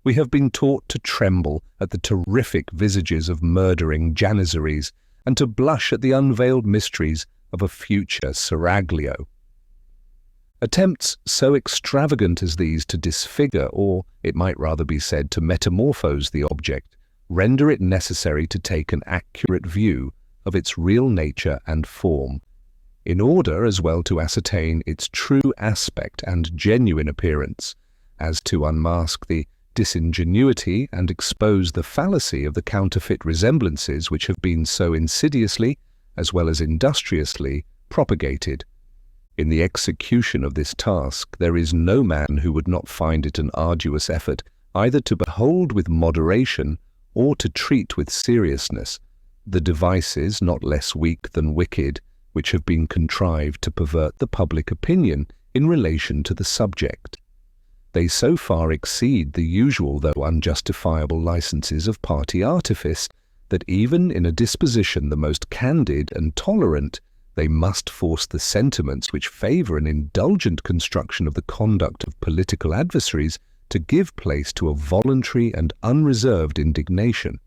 We have been taught to tremble at the terrific visages of murdering Janissaries and to blush at the unveiled mysteries of a future seraglio. Attempts so extravagant as these to disfigure, or it might rather be said to metamorphose the object, render it necessary to take an accurate view of its real nature and form, in order as well to ascertain its true aspect and genuine appearance, as to unmask the disingenuity and expose the fallacy of the counterfeit resemblances which have been so insidiously, as well as industriously, propagated. In the execution of this task, there is no man who would not find it an arduous effort either to behold with moderation or to treat with seriousness the devices, not less weak than wicked, which have been contrived to pervert the public opinion in relation to the subject. They so far exceed the usual though unjustifiable licenses of party artifice that even in a disposition the most candid and tolerant, they must force the sentiments which favour an indulgent construction of the conduct of political adversaries to give place to a voluntary and unreserved indignation.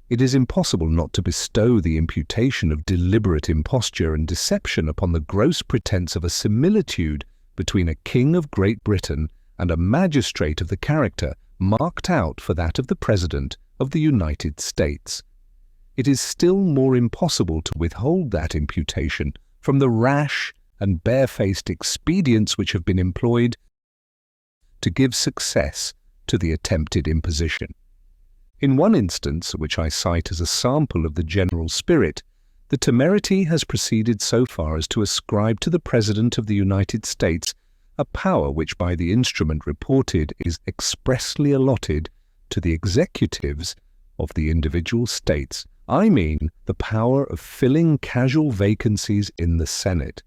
It is impossible not to bestow the imputation of deliberate imposture and deception upon the gross pretence of a similitude between a king of Great Britain and a magistrate of the character marked out for that of the President of the United States. It is still more impossible to withhold that imputation from the rash and barefaced expedients which have been employed to give success to the attempted imposition. In one instance, which I cite as a sample of the general spirit, the temerity has proceeded so far as to ascribe to the President of the United States a power which by the instrument reported is expressly allotted to the executives of the individual states. I mean the power of filling casual vacancies in the Senate.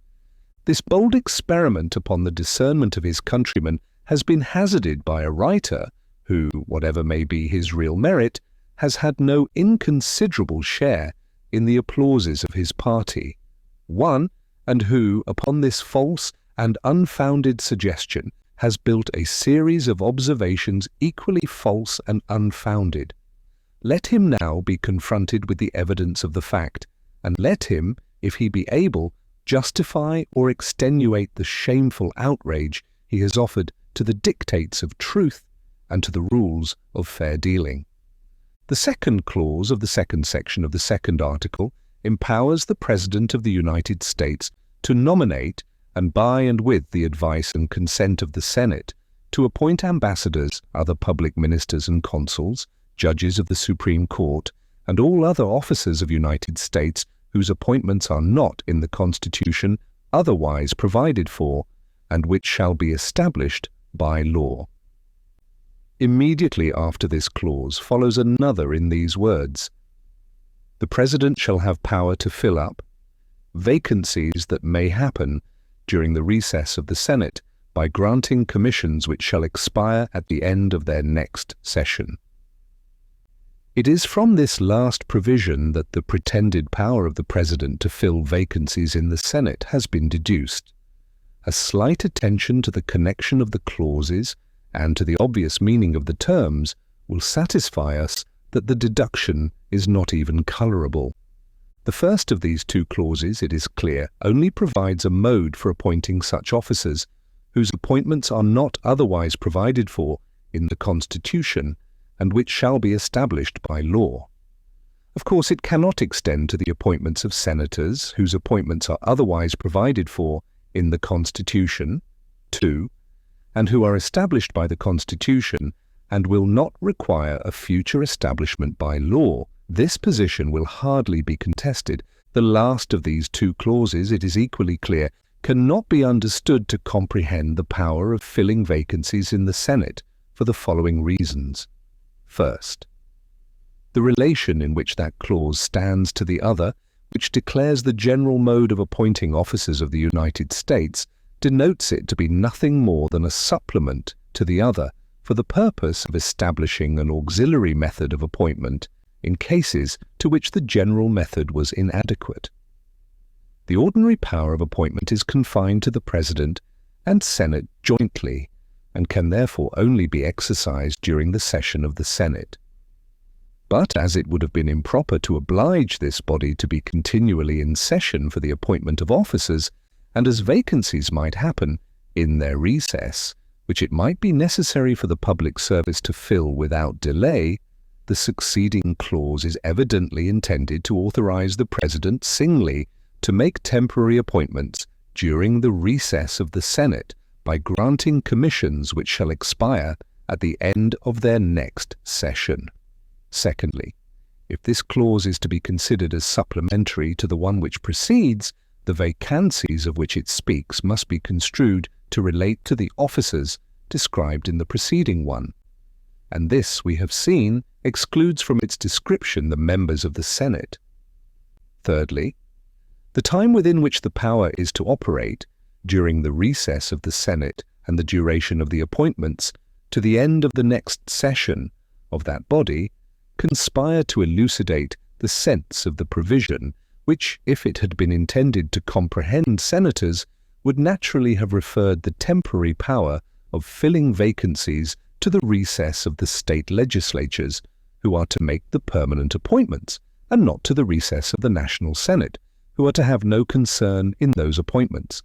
This bold experiment upon the discernment of his countrymen has been hazarded by a writer who, whatever may be his real merit, has had no inconsiderable share in the applauses of his party. One, and who, upon this false and unfounded suggestion, has built a series of observations equally false and unfounded. Let him now be confronted with the evidence of the fact, and let him, if he be able, justify or extenuate the shameful outrage he has offered to the dictates of truth and to the rules of fair dealing. The second clause of the second section of the second article empowers the President of the United States to nominate, and by and with the advice and consent of the Senate, to appoint ambassadors, other public ministers and consuls, judges of the Supreme Court, and all other officers of United States whose appointments are not in the Constitution otherwise provided for, and which shall be established by law. Immediately after this clause follows another in these words: the President shall have power to fill up vacancies that may happen during the recess of the Senate by granting commissions which shall expire at the end of their next session. It is from this last provision that the pretended power of the President to fill vacancies in the Senate has been deduced. A slight attention to the connection of the clauses and to the obvious meaning of the terms will satisfy us that the deduction is not even colourable. The first of these two clauses, it is clear, only provides a mode for appointing such officers, whose appointments are not otherwise provided for in the Constitution, and which shall be established by law. Of course, it cannot extend to the appointments of senators, whose appointments are otherwise provided for in the Constitution, 2, and who are established by the Constitution and will not require a future establishment by law. This position will hardly be contested. The last of these two clauses, it is equally clear, cannot be understood to comprehend the power of filling vacancies in the Senate for the following reasons. First, the relation in which that clause stands to the other, which declares the general mode of appointing officers of the United States, denotes it to be nothing more than a supplement to the other for the purpose of establishing an auxiliary method of appointment in cases to which the general method was inadequate. The ordinary power of appointment is confined to the President and Senate jointly, and can therefore only be exercised during the session of the Senate. But as it would have been improper to oblige this body to be continually in session for the appointment of officers, and as vacancies might happen in their recess, which it might be necessary for the public service to fill without delay, the succeeding clause is evidently intended to authorize the President singly to make temporary appointments during the recess of the Senate by granting commissions which shall expire at the end of their next session. Secondly, if this clause is to be considered as supplementary to the one which precedes, the vacancies of which it speaks must be construed to relate to the officers described in the preceding one, and this, we have seen, excludes from its description the members of the Senate. Thirdly, the time within which the power is to operate, during the recess of the Senate, and the duration of the appointments to the end of the next session of that body conspire to elucidate the sense of the provision which, if it had been intended to comprehend senators, would naturally have referred the temporary power of filling vacancies to the recess of the state legislatures, who are to make the permanent appointments, and not to the recess of the National Senate, who are to have no concern in those appointments,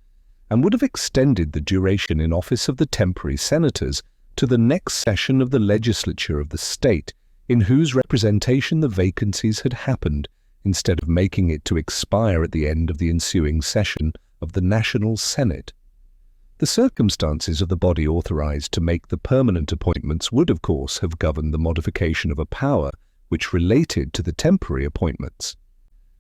and would have extended the duration in office of the temporary senators to the next session of the legislature of the state, in whose representation the vacancies had happened, instead of making it to expire at the end of the ensuing session of the National Senate. The circumstances of the body authorized to make the permanent appointments would, of course, have governed the modification of a power which related to the temporary appointments.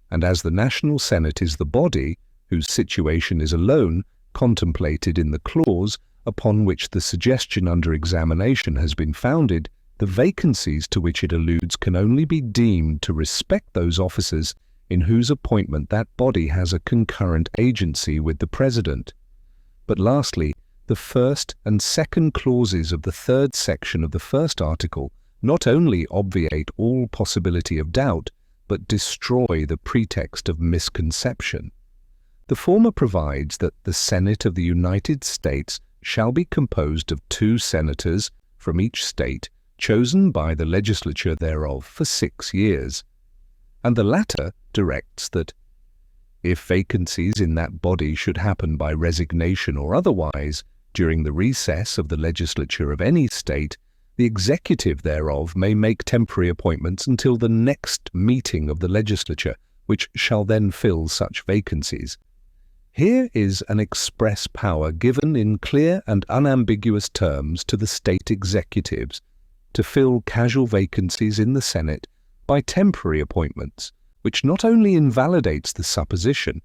And as the National Senate is the body whose situation is alone contemplated in the clause upon which the suggestion under examination has been founded, the vacancies to which it alludes can only be deemed to respect those officers in whose appointment that body has a concurrent agency with the President. But lastly, the first and second clauses of the third section of the first article not only obviate all possibility of doubt, but destroy the pretext of misconception. The former provides that the Senate of the United States shall be composed of 2 senators from each state, chosen by the legislature thereof for 6 years, and the latter directs that, if vacancies in that body should happen by resignation or otherwise during the recess of the legislature of any state, the executive thereof may make temporary appointments until the next meeting of the legislature, which shall then fill such vacancies. Here is an express power given in clear and unambiguous terms to the state executives to fill casual vacancies in the Senate by temporary appointments, which not only invalidates the supposition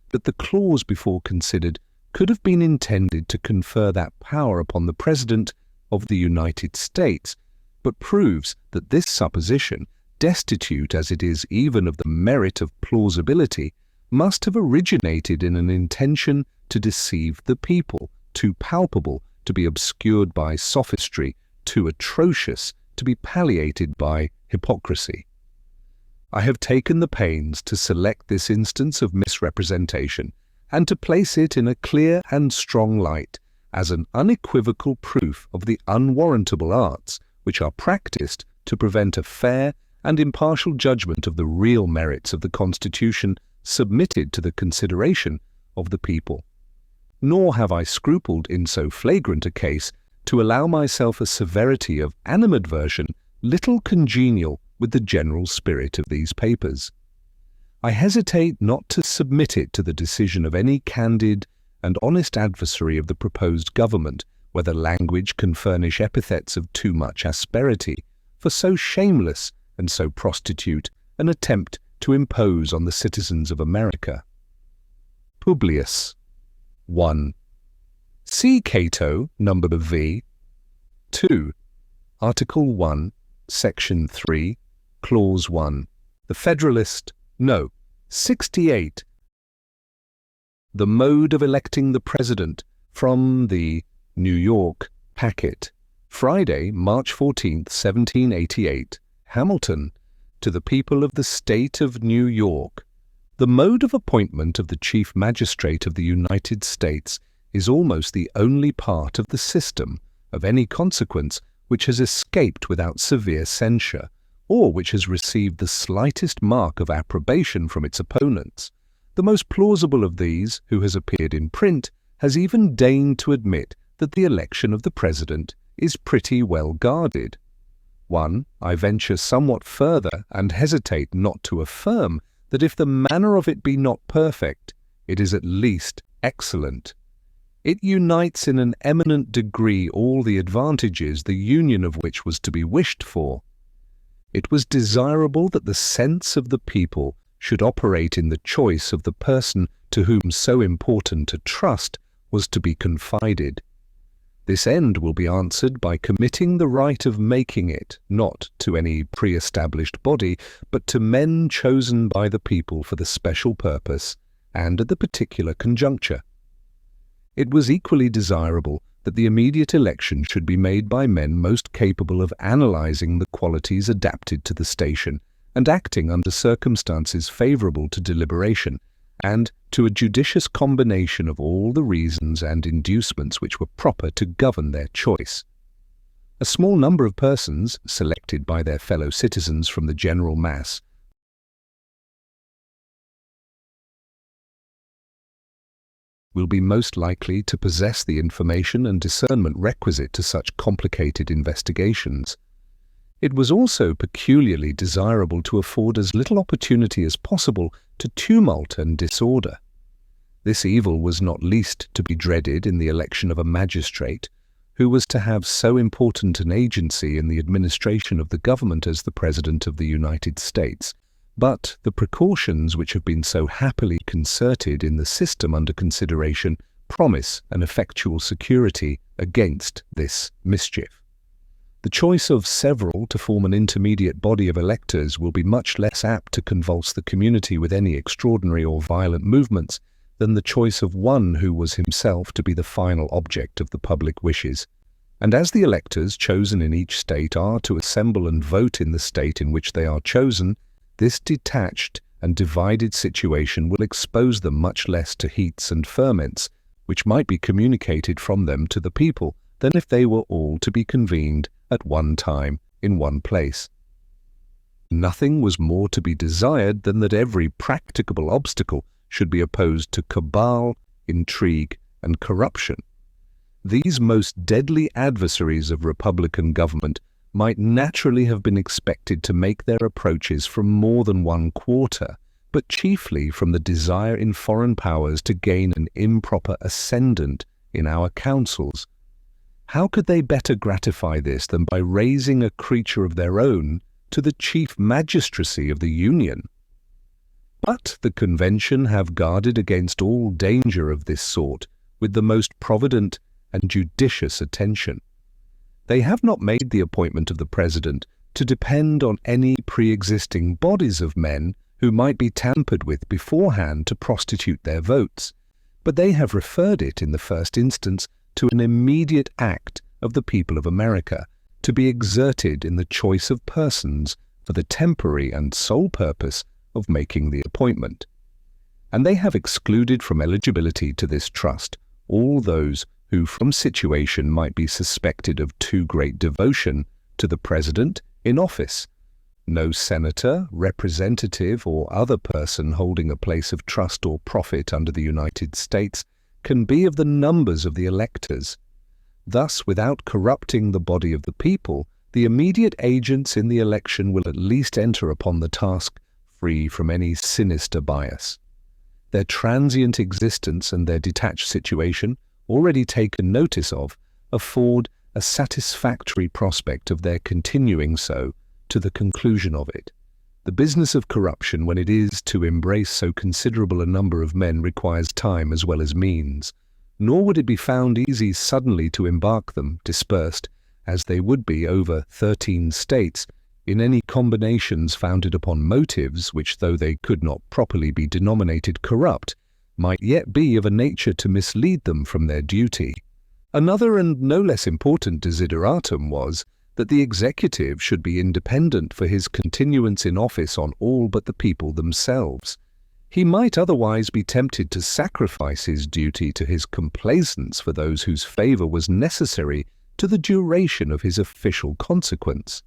that the clause before considered could have been intended to confer that power upon the President of the United States, but proves that this supposition, destitute as it is even of the merit of plausibility, must have originated in an intention to deceive the people, too palpable to be obscured by sophistry, too atrocious to be palliated by hypocrisy. I have taken the pains to select this instance of misrepresentation and to place it in a clear and strong light as an unequivocal proof of the unwarrantable arts which are practiced to prevent a fair and impartial judgment of the real merits of the Constitution submitted to the consideration of the people. Nor have I scrupled in so flagrant a case to allow myself a severity of animadversion little congenial with the general spirit of these papers. I hesitate not to submit it to the decision of any candid and honest adversary of the proposed government, whether language can furnish epithets of too much asperity for so shameless and so prostitute an attempt to impose on the citizens of America. Publius. 1. See Cato, number V. 2. Article 1, Section 3, Clause 1. The Federalist, No. 68. The mode of electing the President from the New York Packet. Friday, March 14, 1788. Hamilton. To the people of the State of New York. The mode of appointment of the Chief Magistrate of the United States is almost the only part of the system of any consequence which has escaped without severe censure, or which has received the slightest mark of approbation from its opponents. The most plausible of these, who has appeared in print, has even deigned to admit that the election of the President is pretty well guarded. 1. I venture somewhat further, and hesitate not to affirm that if the manner of it be not perfect, it is at least excellent. It unites in an eminent degree all the advantages the union of which was to be wished for. It was desirable that the sense of the people should operate in the choice of the person to whom so important a trust was to be confided. This end will be answered by committing the right of making it, not to any pre-established body, but to men chosen by the people for the special purpose, and at the particular conjuncture. It was equally desirable that the immediate election should be made by men most capable of analyzing the qualities adapted to the station and acting under circumstances favorable to deliberation, and to a judicious combination of all the reasons and inducements which were proper to govern their choice. A small number of persons, selected by their fellow citizens from the general mass, will be most likely to possess the information and discernment requisite to such complicated investigations. It was also peculiarly desirable to afford as little opportunity as possible to tumult and disorder. This evil was not least to be dreaded in the election of a magistrate, who was to have so important an agency in the administration of the government as the President of the United States. But the precautions which have been so happily concerted in the system under consideration promise an effectual security against this mischief. The choice of several to form an intermediate body of electors will be much less apt to convulse the community with any extraordinary or violent movements than the choice of one who was himself to be the final object of the public wishes. And as the electors chosen in each state are to assemble and vote in the state in which they are chosen, this detached and divided situation will expose them much less to heats and ferments, which might be communicated from them to the people, than if they were all to be convened at one time in one place. Nothing was more to be desired than that every practicable obstacle should be opposed to cabal, intrigue, and corruption. These most deadly adversaries of republican government might naturally have been expected to make their approaches from more than one quarter, but chiefly from the desire in foreign powers to gain an improper ascendant in our councils. How could they better gratify this than by raising a creature of their own to the chief magistracy of the Union? But the Convention have guarded against all danger of this sort with the most provident and judicious attention. They have not made the appointment of the President to depend on any pre-existing bodies of men who might be tampered with beforehand to prostitute their votes, but they have referred it in the first instance to an immediate act of the people of America, to be exerted in the choice of persons for the temporary and sole purpose of making the appointment. And they have excluded from eligibility to this trust all those who from situation might be suspected of too great devotion to the President in office. No senator, representative, or other person holding a place of trust or profit under the United States can be of the numbers of the electors. Thus, without corrupting the body of the people, the immediate agents in the election will at least enter upon the task free from any sinister bias. Their transient existence and their detached situation, already taken notice of, afford a satisfactory prospect of their continuing so to the conclusion of it. The business of corruption, when it is to embrace so considerable a number of men, requires time as well as means, nor would it be found easy suddenly to embark them, dispersed, as they would be over 13 states, in any combinations founded upon motives which, though they could not properly be denominated corrupt, might yet be of a nature to mislead them from their duty. Another and no less important desideratum was that the executive should be independent for his continuance in office on all but the people themselves. He might otherwise be tempted to sacrifice his duty to his complaisance for those whose favor was necessary to the duration of his official consequence.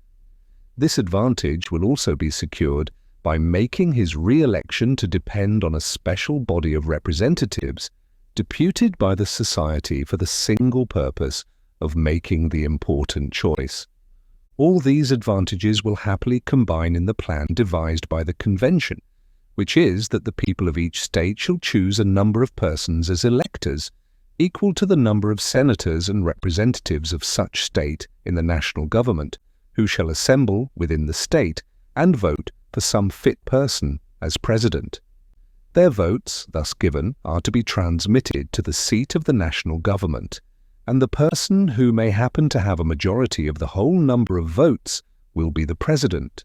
This advantage will also be secured by making his re-election to depend on a special body of representatives deputed by the Society for the single purpose of making the important choice. All these advantages will happily combine in the plan devised by the Convention, which is that the people of each state shall choose a number of persons as electors, equal to the number of senators and representatives of such state in the national government, who shall assemble within the state and vote for some fit person as president. Their votes, thus given, are to be transmitted to the seat of the national government, and the person who may happen to have a majority of the whole number of votes will be the president.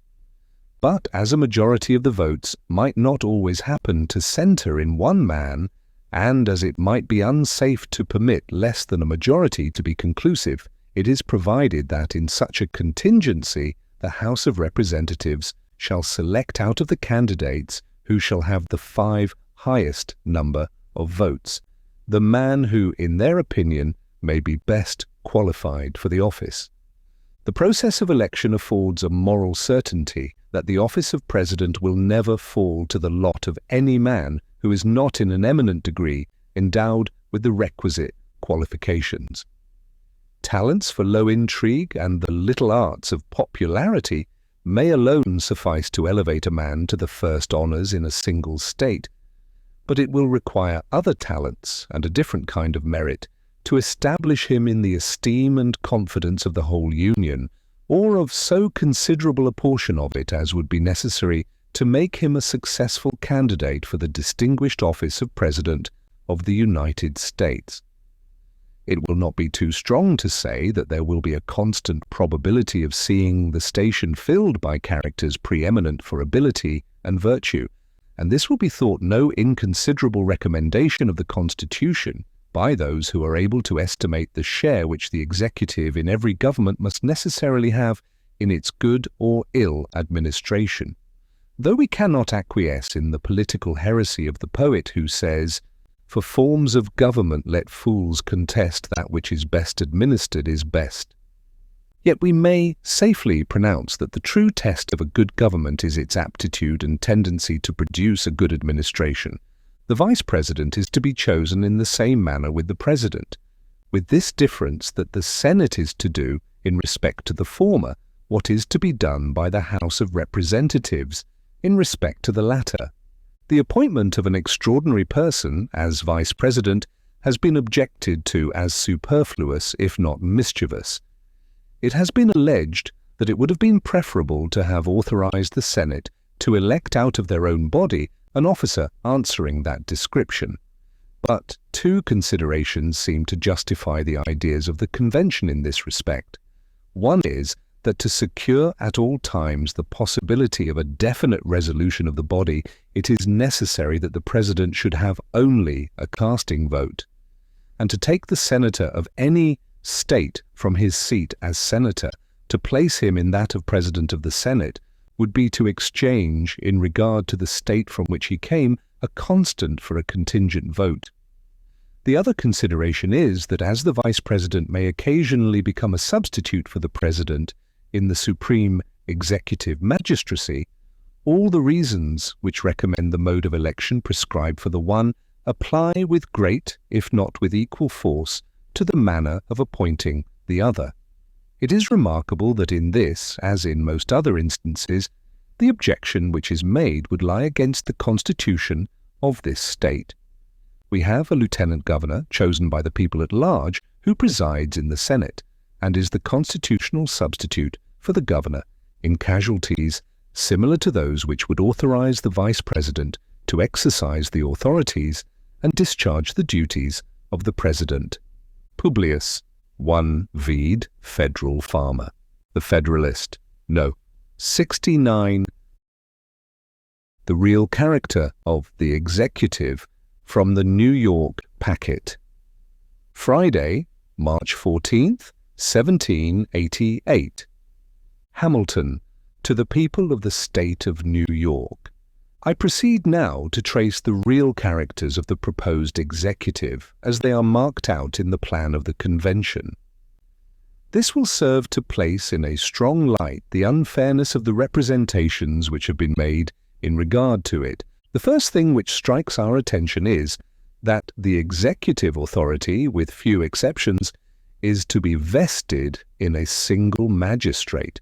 But as a majority of the votes might not always happen to centre in one man, and as it might be unsafe to permit less than a majority to be conclusive, it is provided that in such a contingency the House of Representatives shall select out of the candidates who shall have the 5 highest number of votes, the man who, in their opinion, may be best qualified for the office. The process of election affords a moral certainty that the office of President will never fall to the lot of any man who is not in an eminent degree endowed with the requisite qualifications. Talents for low intrigue and the little arts of popularity may alone suffice to elevate a man to the first honours in a single state, but it will require other talents and a different kind of merit to establish him in the esteem and confidence of the whole Union, or of so considerable a portion of it as would be necessary to make him a successful candidate for the distinguished office of President of the United States. It will not be too strong to say that there will be a constant probability of seeing the station filled by characters preeminent for ability and virtue, and this will be thought no inconsiderable recommendation of the Constitution by those who are able to estimate the share which the executive in every government must necessarily have in its good or ill administration. Though we cannot acquiesce in the political heresy of the poet who says, "For forms of government let fools contest, that which is best administered is best," yet we may safely pronounce that the true test of a good government is its aptitude and tendency to produce a good administration. The Vice President is to be chosen in the same manner with the President, with this difference that the Senate is to do, in respect to the former, what is to be done by the House of Representatives in respect to the latter. The appointment of an extraordinary person as Vice President has been objected to as superfluous, if not mischievous. It has been alleged that it would have been preferable to have authorized the Senate to elect out of their own body an officer answering that description. But 2 considerations seem to justify the ideas of the Convention in this respect. One is that to secure at all times the possibility of a definite resolution of the body, it is necessary that the President should have only a casting vote, and to take the senator of any state from his seat as senator to place him in that of President of the Senate would be to exchange, in regard to the state from which he came, a constant for a contingent vote. The other consideration is that as the Vice President may occasionally become a substitute for the President in the supreme executive magistracy, all the reasons which recommend the mode of election prescribed for the one apply with great, if not with equal force, to the manner of appointing the other. It is remarkable that in this, as in most other instances, the objection which is made would lie against the constitution of this state. We have a lieutenant governor chosen by the people at large who presides in the Senate and is the constitutional substitute for the governor in casualties similar to those which would authorize the vice president to exercise the authorities and discharge the duties of the president. Publius, 1 Vede, Federal Farmer. The Federalist. No. 69. The real character of the executive from the New York Packet. Friday, March 14th, 1788. Hamilton, to the people of the state of New York. I proceed now to trace the real characters of the proposed executive as they are marked out in the plan of the convention. This will serve to place in a strong light the unfairness of the representations which have been made in regard to it. The first thing which strikes our attention is that the executive authority, with few exceptions, is to be vested in a single magistrate.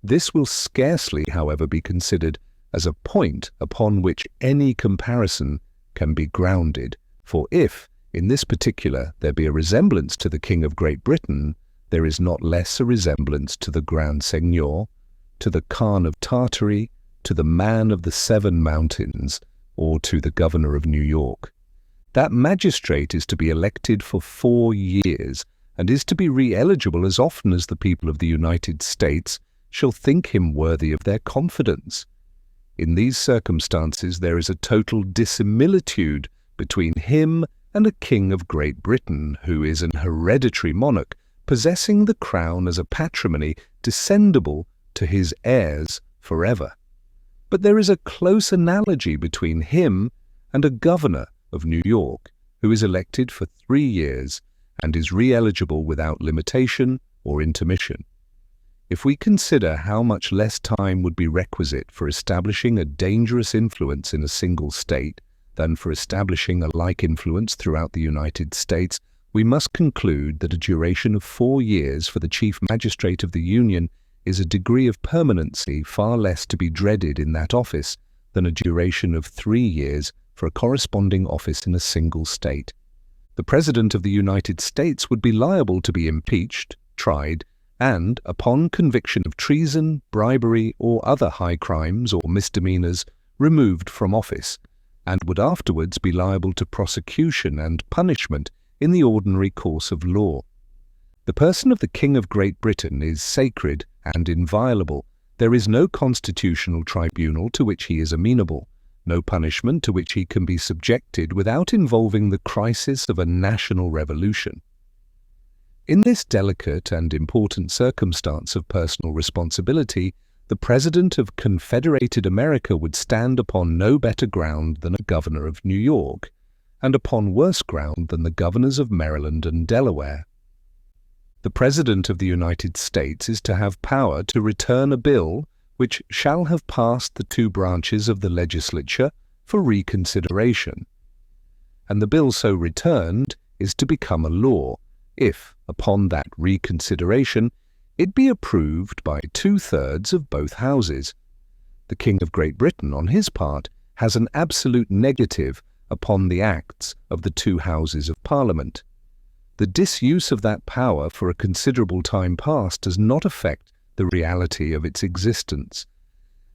This will scarcely, however, be considered as a point upon which any comparison can be grounded, for if, in this particular, there be a resemblance to the King of Great Britain, there is not less a resemblance to the Grand Seigneur, to the Khan of Tartary, to the Man of the Seven Mountains, or to the Governor of New York. That magistrate is to be elected for 4 years, and is to be re-eligible as often as the people of the United States shall think him worthy of their confidence. In these circumstances there is a total dissimilitude between him and a king of Great Britain who is an hereditary monarch possessing the crown as a patrimony descendable to his heirs forever. But there is a close analogy between him and a governor of New York who is elected for 3 years and is re-eligible without limitation or intermission. If we consider how much less time would be requisite for establishing a dangerous influence in a single state than for establishing a like influence throughout the United States, we must conclude that a duration of 4 years for the Chief Magistrate of the Union is a degree of permanency far less to be dreaded in that office than a duration of 3 years for a corresponding office in a single state. The President of the United States would be liable to be impeached, tried, and, upon conviction of treason, bribery, or other high crimes or misdemeanors, removed from office, and would afterwards be liable to prosecution and punishment in the ordinary course of law. The person of the King of Great Britain is sacred and inviolable. There is no constitutional tribunal to which he is amenable, no punishment to which he can be subjected without involving the crisis of a national revolution. In this delicate and important circumstance of personal responsibility, the President of Confederated America would stand upon no better ground than a governor of New York, and upon worse ground than the governors of Maryland and Delaware. The President of the United States is to have power to return a bill which shall have passed the 2 branches of the legislature for reconsideration, and the bill so returned is to become a law if, upon that reconsideration, it be approved by 2/3 of both houses. The King of Great Britain, on his part, has an absolute negative upon the acts of the 2 houses of Parliament. The disuse of that power for a considerable time past does not affect the reality of its existence,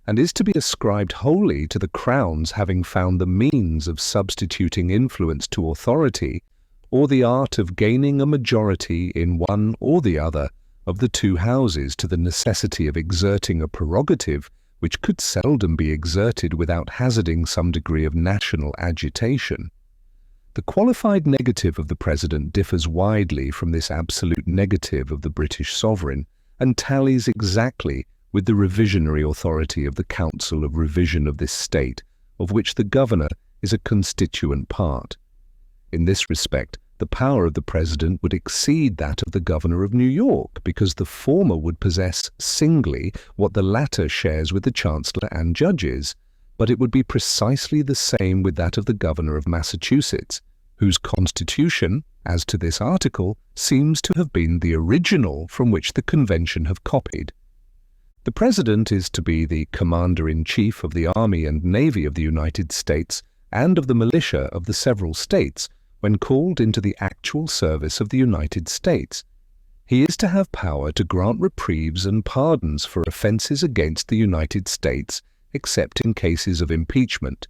and is to be ascribed wholly to the Crown's having found the means of substituting influence to authority, or the art of gaining a majority in one or the other of the 2 houses to the necessity of exerting a prerogative which could seldom be exerted without hazarding some degree of national agitation. The qualified negative of the President differs widely from this absolute negative of the British sovereign, and tallies exactly with the revisionary authority of the Council of Revision of this state, of which the Governor is a constituent part. In this respect, the power of the President would exceed that of the Governor of New York, because the former would possess singly what the latter shares with the Chancellor and judges, but it would be precisely the same with that of the Governor of Massachusetts, whose constitution, as to this article, seems to have been the original from which the Convention have copied. The President is to be the Commander-in-Chief of the Army and Navy of the United States and of the militia of the several states when called into the actual service of the United States. He is to have power to grant reprieves and pardons for offences against the United States, except in cases of impeachment,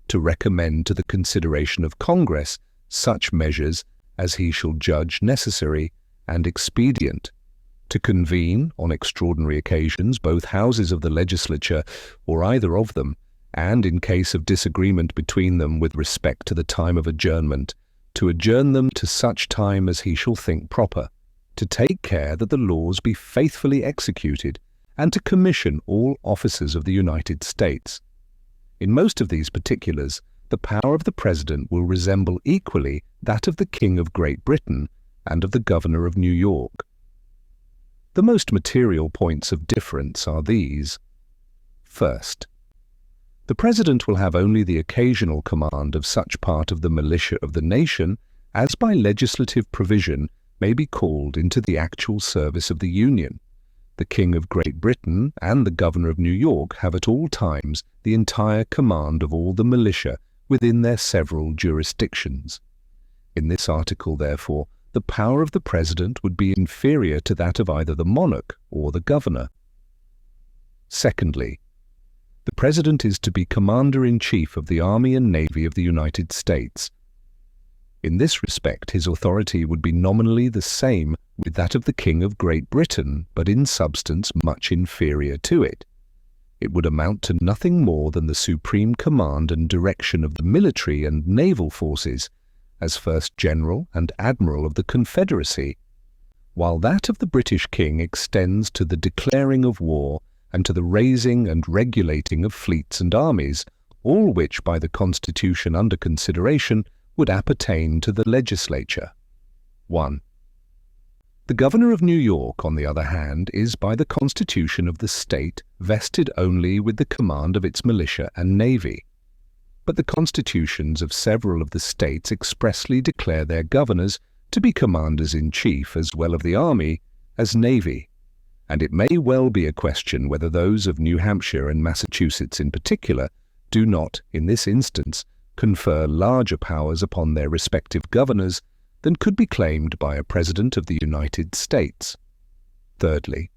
to recommend to the consideration of Congress such measures as he shall judge necessary and expedient, to convene, on extraordinary occasions, both houses of the legislature, or either of them, and in case of disagreement between them with respect to the time of adjournment, to adjourn them to such time as he shall think proper, to take care that the laws be faithfully executed, and to commission all officers of the United States. In most of these particulars, the power of the President will resemble equally that of the King of Great Britain and of the Governor of New York. The most material points of difference are these. First, the President will have only the occasional command of such part of the militia of the nation as by legislative provision may be called into the actual service of the Union. The King of Great Britain and the Governor of New York have at all times the entire command of all the militia within their several jurisdictions. In this article, therefore, the power of the President would be inferior to that of either the monarch or the governor. Secondly, the President is to be Commander-in-Chief of the Army and Navy of the United States. In this respect, his authority would be nominally the same with that of the King of Great Britain, but in substance much inferior to it. it would amount to nothing more than the supreme command and direction of the military and naval forces as First General and Admiral of the Confederacy, while that of the British King extends to the declaring of war and to the raising and regulating of fleets and armies, all which by the Constitution under consideration would appertain to the legislature. 1. The Governor of New York, on the other hand, is by the Constitution of the state vested only with the command of its militia and navy. But the constitutions of several of the states expressly declare their governors to be commanders-in-chief as well of the army as navy, and it may well be a question whether those of New Hampshire and Massachusetts in particular do not, in this instance, confer larger powers upon their respective governors than could be claimed by a President of the United States. Thirdly,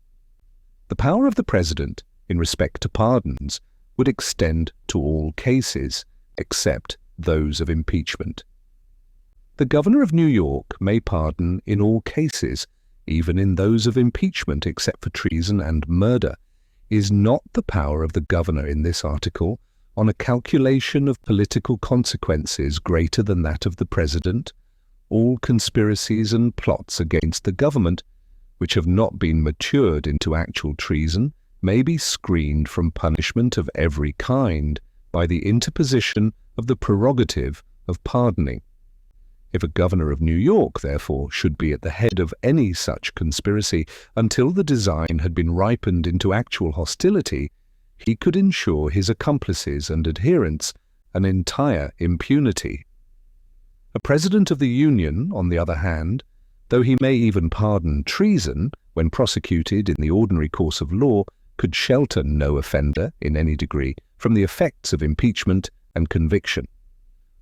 the power of the President in respect to pardons would extend to all cases except those of impeachment. The Governor of New York may pardon in all cases, even in those of impeachment except for treason and murder. Is not the power of the Governor in this article on a calculation of political consequences greater than that of the President? All conspiracies and plots against the government, which have not been matured into actual treason, may be screened from punishment of every kind by the interposition of the prerogative of pardoning. If a Governor of New York, therefore, should be at the head of any such conspiracy until the design had been ripened into actual hostility, he could ensure his accomplices and adherents an entire impunity. A President of the Union, on the other hand, though he may even pardon treason when prosecuted in the ordinary course of law, could shelter no offender in any degree from the effects of impeachment and conviction.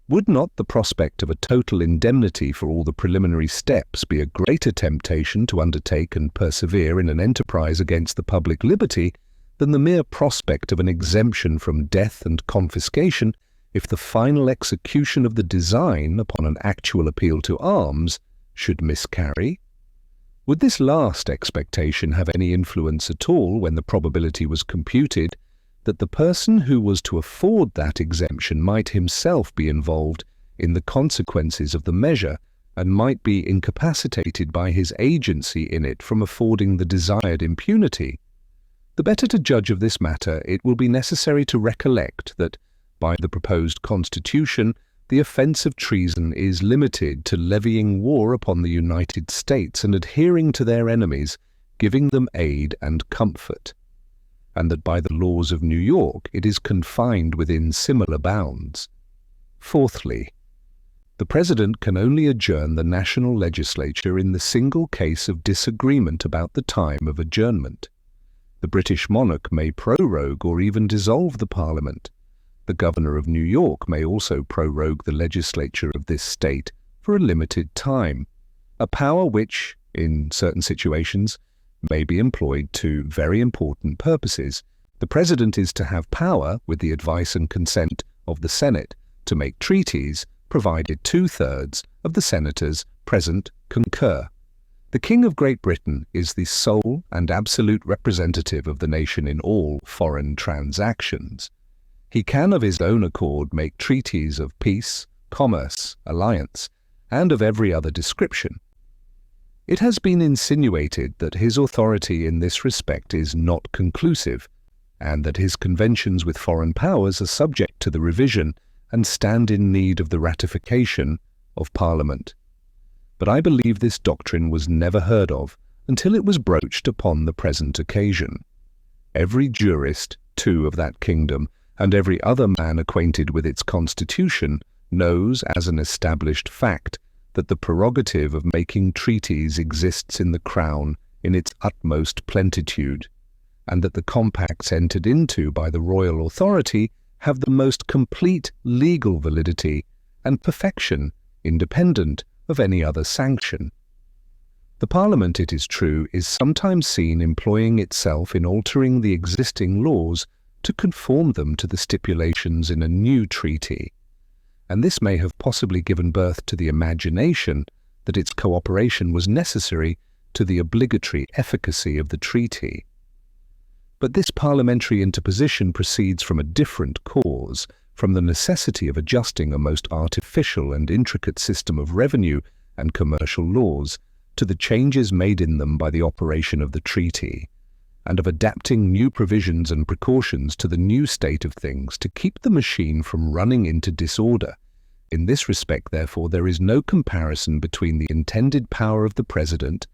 Would not the prospect of a total indemnity for all the preliminary steps be a greater temptation to undertake and persevere in an enterprise against the public liberty than the mere prospect of an exemption from death and confiscation if the final execution of the design upon an actual appeal to arms should miscarry? Would this last expectation have any influence at all when the probability was computed that the person who was to afford that exemption might himself be involved in the consequences of the measure and might be incapacitated by his agency in it from affording the desired impunity? The better to judge of this matter, it will be necessary to recollect that, by the proposed Constitution, the offence of treason is limited to levying war upon the United States and adhering to their enemies, giving them aid and comfort, and that by the laws of New York it is confined within similar bounds. Fourthly, the President can only adjourn the national legislature in the single case of disagreement about the time of adjournment. The British monarch may prorogue or even dissolve the Parliament. The Governor of New York may also prorogue the legislature of this state for a limited time, a power which, in certain situations, may be employed to very important purposes. The President is to have power, with the advice and consent of the Senate, to make treaties, provided 2/3 of the senators present concur. The King of Great Britain is the sole and absolute representative of the nation in all foreign transactions. He can of his own accord make treaties of peace, commerce, alliance, and of every other description. It has been insinuated that his authority in this respect is not conclusive, and that his conventions with foreign powers are subject to the revision and stand in need of the ratification of Parliament. But I believe this doctrine was never heard of until it was broached upon the present occasion. Every jurist, too, of that kingdom, and every other man acquainted with its constitution, knows as an established fact that the prerogative of making treaties exists in the Crown in its utmost plenitude, and that the compacts entered into by the royal authority have the most complete legal validity and perfection independent of any other sanction. The Parliament, it is true, is sometimes seen employing itself in altering the existing laws to conform them to the stipulations in a new treaty, and this may have possibly given birth to the imagination that its cooperation was necessary to the obligatory efficacy of the treaty. But this parliamentary interposition proceeds from a different cause, from the necessity of adjusting a most artificial and intricate system of revenue and commercial laws to the changes made in them by the operation of the treaty, and of adapting new provisions and precautions to the new state of things to keep the machine from running into disorder. In this respect, therefore, there is no comparison between the intended power of the President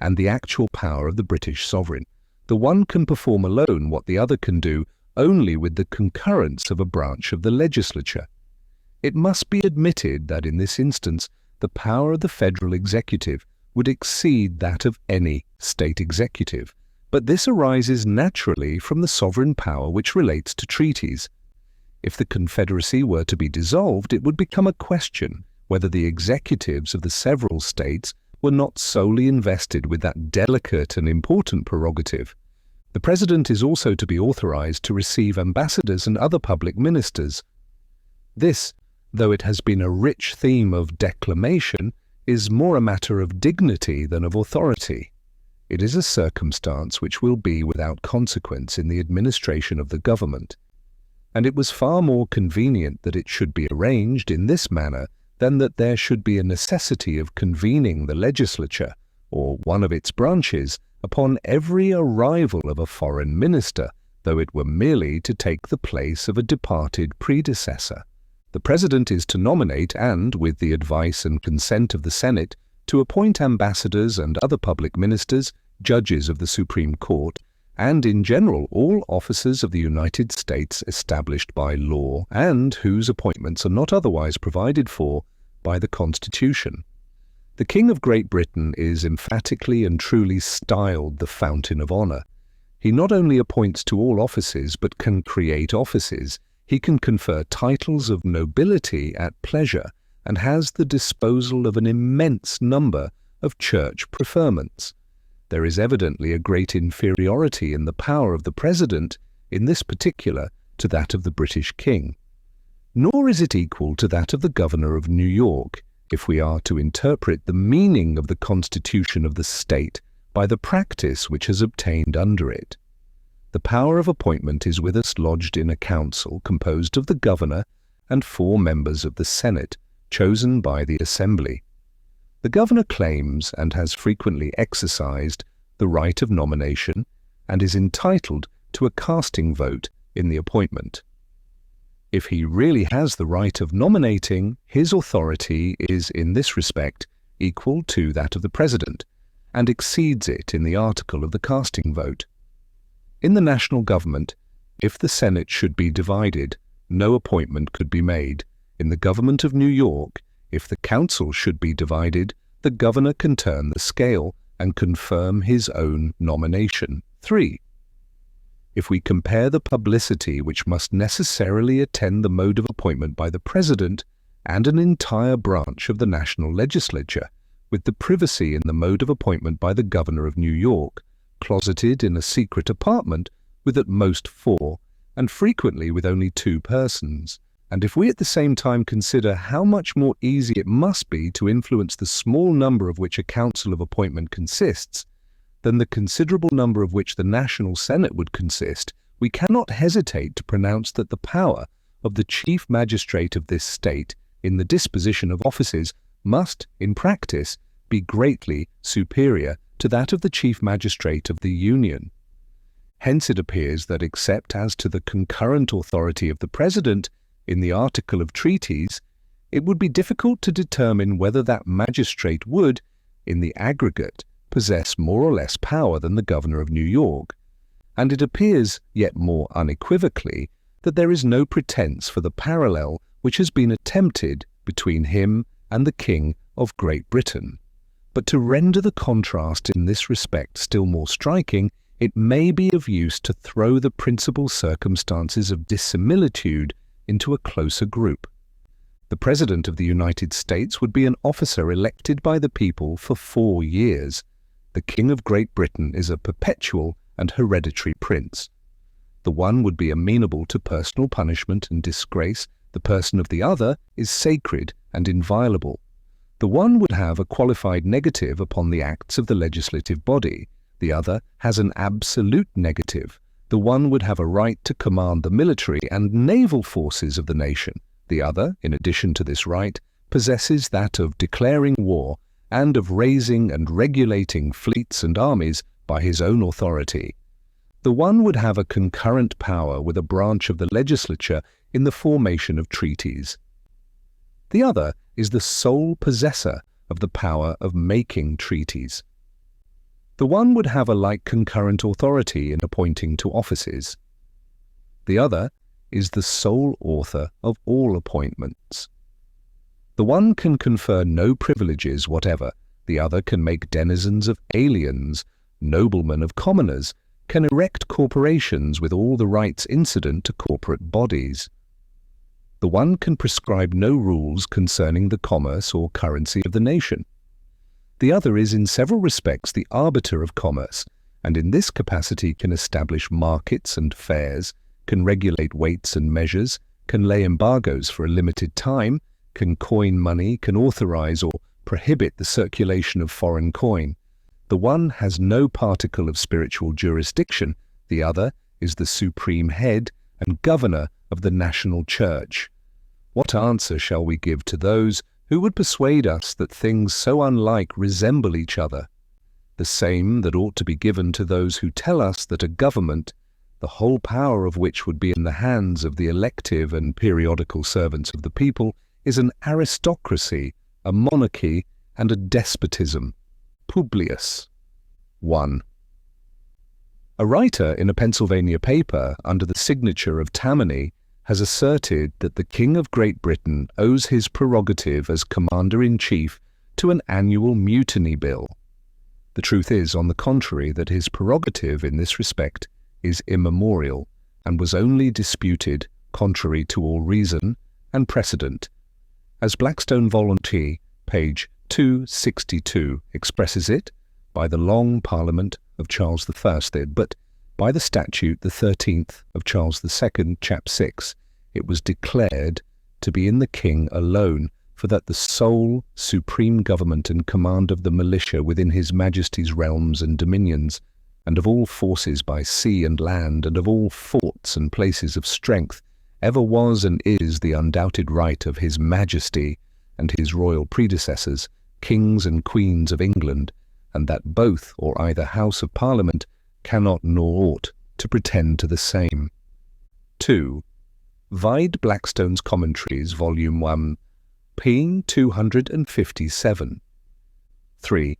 and the actual power of the British sovereign. The one can perform alone what the other can do only with the concurrence of a branch of the legislature. It must be admitted that in this instance the power of the federal executive would exceed that of any state executive, but this arises naturally from the sovereign power which relates to treaties. If the Confederacy were to be dissolved, it would become a question whether the executives of the several states were not solely invested with that delicate and important prerogative. The President is also to be authorized to receive ambassadors and other public ministers. This, though it has been a rich theme of declamation, is more a matter of dignity than of authority. It is a circumstance which will be without consequence in the administration of the government, and it was far more convenient that it should be arranged in this manner than that there should be a necessity of convening the legislature, or one of its branches, upon every arrival of a foreign minister, though it were merely to take the place of a departed predecessor. The President is to nominate and, with the advice and consent of the Senate, to appoint ambassadors and other public ministers, judges of the Supreme Court, and in general all officers of the United States established by law and whose appointments are not otherwise provided for by the Constitution. The King of Great Britain is emphatically and truly styled the Fountain of Honour. He not only appoints to all offices, but can create offices. He can confer titles of nobility at pleasure, and has the disposal of an immense number of church preferments. There is evidently a great inferiority in the power of the President, in this particular, to that of the British King. Nor is it equal to that of the Governor of New York, if we are to interpret the meaning of the Constitution of the state by the practice which has obtained under it. The power of appointment is with us lodged in a council composed of the Governor and 4 members of the Senate, chosen by the Assembly. The Governor claims, and has frequently exercised, the right of nomination, and is entitled to a casting vote in the appointment. If he really has the right of nominating, his authority is in this respect equal to that of the President, and exceeds it in the article of the casting vote. In the national government, if the Senate should be divided, no appointment could be made. In the government of New York, if the council should be divided, the governor can turn the scale and confirm his own nomination. 3. If we compare the publicity which must necessarily attend the mode of appointment by the President and an entire branch of the national legislature, with the privacy in the mode of appointment by the Governor of New York, closeted in a secret apartment with at most 4, and frequently with only 2 persons, and if we at the same time consider how much more easy it must be to influence the small number of which a council of appointment consists, than the considerable number of which the National Senate would consist, we cannot hesitate to pronounce that the power of the Chief Magistrate of this state in the disposition of offices must, in practice, be greatly superior to that of the Chief Magistrate of the Union. Hence it appears that except as to the concurrent authority of the President in the article of treaties, it would be difficult to determine whether that magistrate would, in the aggregate, possess more or less power than the Governor of New York, and it appears yet more unequivocally that there is no pretence for the parallel which has been attempted between him and the King of Great Britain. But to render the contrast in this respect still more striking, it may be of use to throw the principal circumstances of dissimilitude into a closer group. The President of the United States would be an officer elected by the people for 4 years. The King of Great Britain is a perpetual and hereditary prince. The one would be amenable to personal punishment and disgrace. The person of the other is sacred and inviolable. The one would have a qualified negative upon the acts of the legislative body. The other has an absolute negative. The one would have a right to command the military and naval forces of the nation. The other, in addition to this right, possesses that of declaring war and of raising and regulating fleets and armies by his own authority. The one would have a concurrent power with a branch of the legislature in the formation of treaties. The other is the sole possessor of the power of making treaties. The one would have a like concurrent authority in appointing to offices. The other is the sole author of all appointments. The one can confer no privileges whatever, the other can make denizens of aliens, noblemen of commoners, can erect corporations with all the rights incident to corporate bodies. The one can prescribe no rules concerning the commerce or currency of the nation. The other is in several respects the arbiter of commerce, and in this capacity can establish markets and fairs, can regulate weights and measures, can lay embargoes for a limited time, can coin money, can authorize or prohibit the circulation of foreign coin. The one has no particle of spiritual jurisdiction, the other is the supreme head and governor of the national church. What answer shall we give to those who would persuade us that things so unlike resemble each other? The same that ought to be given to those who tell us that a government, the whole power of which would be in the hands of the elective and periodical servants of the people, is an aristocracy, a monarchy, and a despotism. Publius. 1. A writer in a Pennsylvania paper under the signature of Tammany has asserted that the King of Great Britain owes his prerogative as Commander-in-Chief to an annual mutiny bill. The truth is, on the contrary, that his prerogative in this respect is immemorial and was only disputed, contrary to all reason and precedent. As Blackstone Volunteer, page 262, expresses it, by the long Parliament of Charles I, but by the statute the 13th of Charles II, chap 6, it was declared to be in the king alone, for that the sole supreme government and command of the militia within his majesty's realms and dominions, and of all forces by sea and land, and of all forts and places of strength, ever was and is the undoubted right of his majesty and his royal predecessors, kings and queens of England, and that both or either House of Parliament cannot nor ought to pretend to the same. 2. Vide Blackstone's Commentaries, Volume 1, p. 257. 3.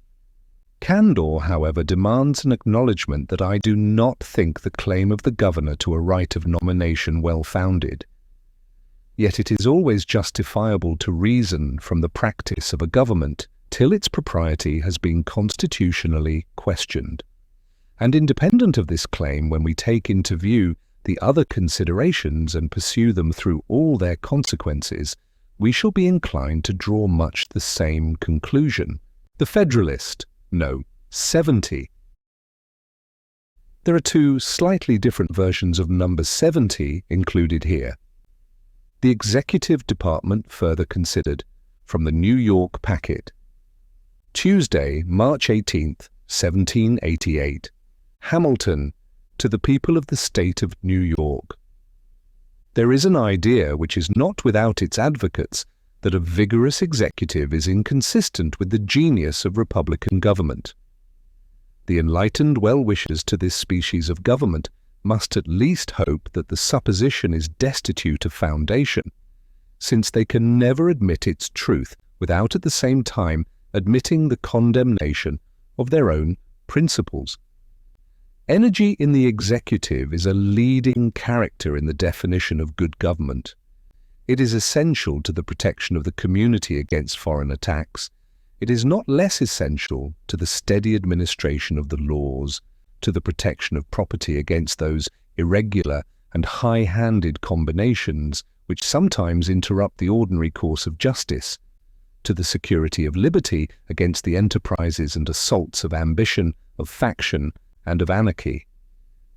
Candor, however, demands an acknowledgment that I do not think the claim of the governor to a right of nomination well-founded. Yet it is always justifiable to reason from the practice of a government till its propriety has been constitutionally questioned. And independent of this claim, when we take into view the other considerations and pursue them through all their consequences, we shall be inclined to draw much the same conclusion. The Federalist, no, 70. There are two slightly different versions of number 70 included here. The Executive Department further considered, from the New York Packet. Tuesday, March 18th, 1788. Hamilton, to the people of the state of New York. There is an idea which is not without its advocates that a vigorous executive is inconsistent with the genius of republican government. The enlightened well-wishers to this species of government must at least hope that the supposition is destitute of foundation, since they can never admit its truth without at the same time admitting the condemnation of their own principles. Energy in the executive is a leading character in the definition of good government. It is essential to the protection of the community against foreign attacks. It is not less essential to the steady administration of the laws, to the protection of property against those irregular and high-handed combinations which sometimes interrupt the ordinary course of justice, to the security of liberty against the enterprises and assaults of ambition, of faction, and of anarchy.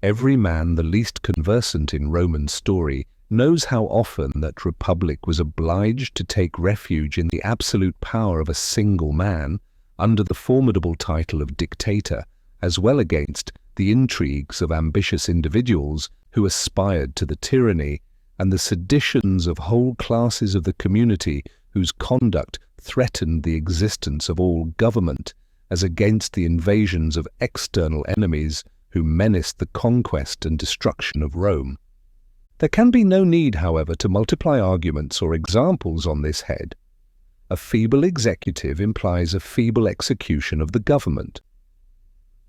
Every man the least conversant in Roman story knows how often that republic was obliged to take refuge in the absolute power of a single man under the formidable title of dictator, as well against the intrigues of ambitious individuals who aspired to the tyranny, and the seditions of whole classes of the community whose conduct threatened the existence of all government, as against the invasions of external enemies who menaced the conquest and destruction of Rome. There can be no need, however, to multiply arguments or examples on this head. A feeble executive implies a feeble execution of the government.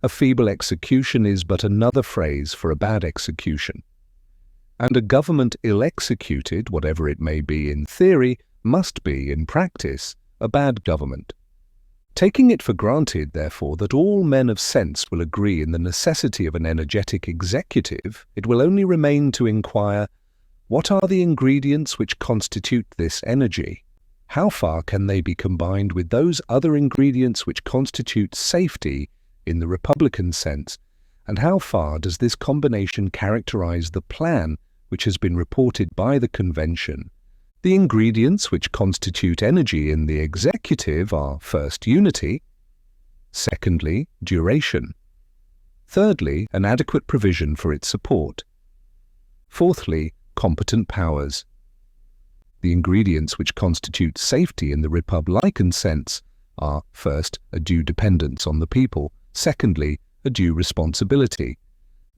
A feeble execution is but another phrase for a bad execution. And a government ill-executed, whatever it may be in theory, must be, in practice, a bad government. Taking it for granted, therefore, that all men of sense will agree in the necessity of an energetic executive, it will only remain to inquire, what are the ingredients which constitute this energy? How far can they be combined with those other ingredients which constitute safety in the republican sense, and how far does this combination characterize the plan which has been reported by the convention? The ingredients which constitute energy in the executive are, first, unity; secondly, duration; thirdly, an adequate provision for its support; fourthly, competent powers. The ingredients which constitute safety in the republican sense are, first, a due dependence on the people; secondly, a due responsibility.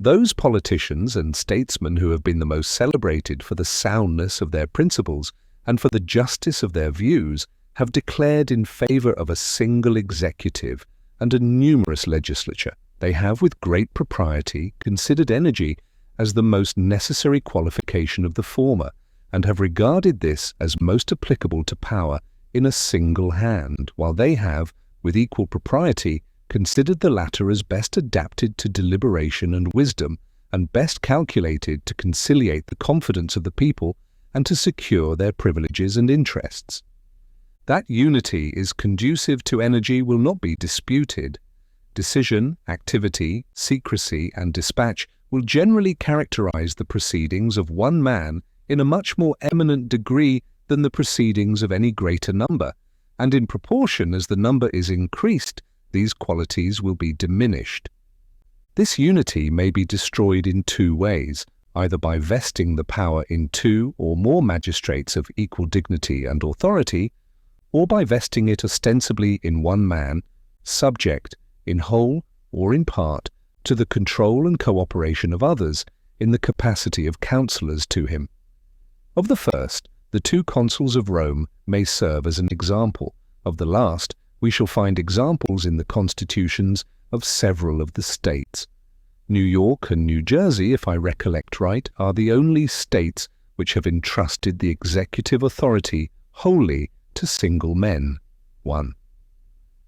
Those politicians and statesmen who have been the most celebrated for the soundness of their principles and for the justice of their views have declared in favor of a single executive and a numerous legislature. They have, with great propriety, considered energy as the most necessary qualification of the former, and have regarded this as most applicable to power in a single hand, while they have, with equal propriety, considered the latter as best adapted to deliberation and wisdom, and best calculated to conciliate the confidence of the people and to secure their privileges and interests. That unity is conducive to energy will not be disputed. Decision, activity, secrecy, and dispatch will generally characterize the proceedings of one man in a much more eminent degree than the proceedings of any greater number, and in proportion as the number is increased, these qualities will be diminished. This unity may be destroyed in two ways, either by vesting the power in two or more magistrates of equal dignity and authority, or by vesting it ostensibly in one man, subject, in whole or in part, to the control and cooperation of others in the capacity of counselors to him. Of the first, the two consuls of Rome may serve as an example. Of the last, we shall find examples in the constitutions of several of the states. New York and New Jersey, if I recollect right, are the only states which have entrusted the executive authority wholly to single men. 1.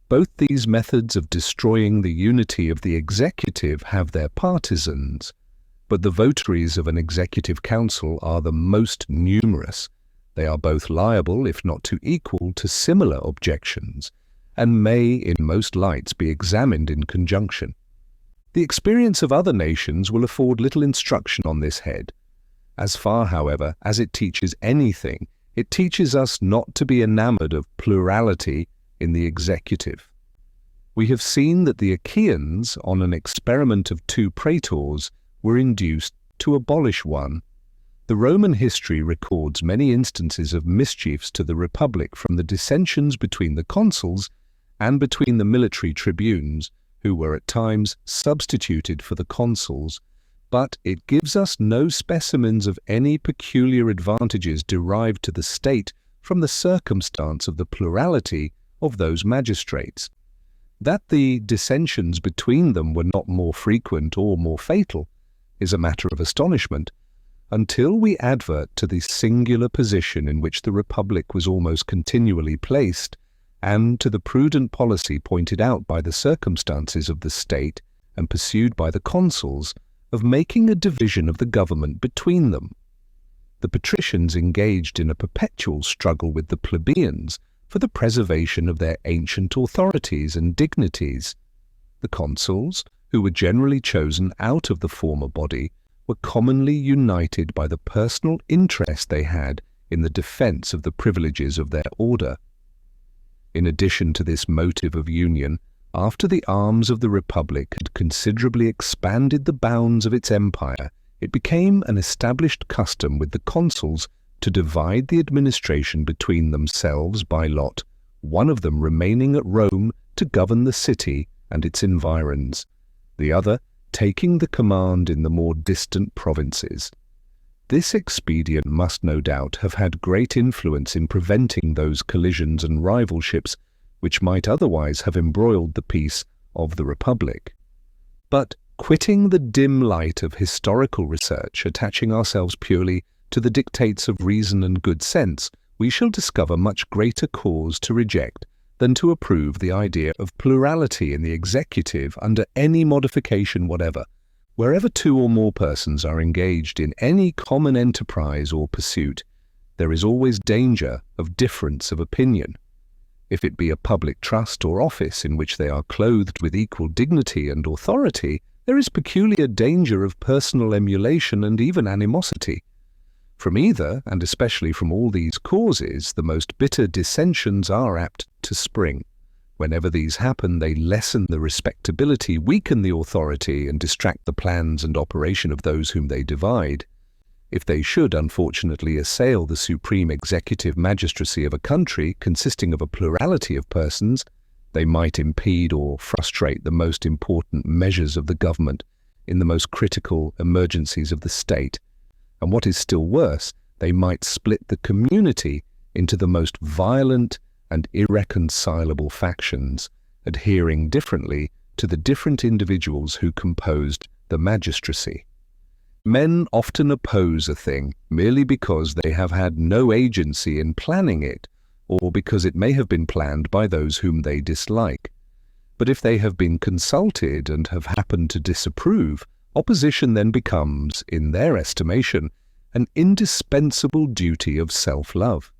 Both these methods of destroying the unity of the executive have their partisans, but the votaries of an executive council are the most numerous. They are both liable, if not too equal, to similar objections, and may in most lights be examined in conjunction. The experience of other nations will afford little instruction on this head. As far, however, as it teaches anything, it teaches us not to be enamored of plurality in the executive. We have seen that the Achaeans, on an experiment of 2 praetors, were induced to abolish one. The Roman history records many instances of mischiefs to the Republic from the dissensions between the consuls and between the military tribunes, who were at times substituted for the consuls, but it gives us no specimens of any peculiar advantages derived to the state from the circumstance of the plurality of those magistrates. That the dissensions between them were not more frequent or more fatal is a matter of astonishment, until we advert to the singular position in which the Republic was almost continually placed, and to the prudent policy pointed out by the circumstances of the state and pursued by the consuls of making a division of the government between them. The patricians engaged in a perpetual struggle with the plebeians for the preservation of their ancient authorities and dignities. The consuls, who were generally chosen out of the former body, were commonly united by the personal interest they had in the defense of the privileges of their order. In addition to this motive of union, After the arms of the Republic had considerably expanded the bounds of its empire, it became an established custom with the consuls to divide the administration between themselves by lot, one of them remaining at Rome to govern the city and its environs, the other taking the command in the more distant provinces. This expedient must no doubt have had great influence in preventing those collisions and rivalships which might otherwise have embroiled the peace of the Republic. But quitting the dim light of historical research, attaching ourselves purely to the dictates of reason and good sense, we shall discover much greater cause to reject than to approve the idea of plurality in the executive under any modification whatever. Wherever two or more persons are engaged in any common enterprise or pursuit, there is always danger of difference of opinion. If it be a public trust or office in which they are clothed with equal dignity and authority, there is peculiar danger of personal emulation and even animosity. From either, and especially from all these causes, the most bitter dissensions are apt to spring. Whenever these happen, they lessen the respectability, weaken the authority, and distract the plans and operation of those whom they divide. If they should, unfortunately, assail the supreme executive magistracy of a country consisting of a plurality of persons, they might impede or frustrate the most important measures of the government in the most critical emergencies of the state. And what is still worse, they might split the community into the most violent and irreconcilable factions, adhering differently to the different individuals who composed the magistracy. Men often oppose a thing merely because they have had no agency in planning it, or because it may have been planned by those whom they dislike. But if they have been consulted and have happened to disapprove, opposition then becomes, in their estimation, an indispensable duty of self-love.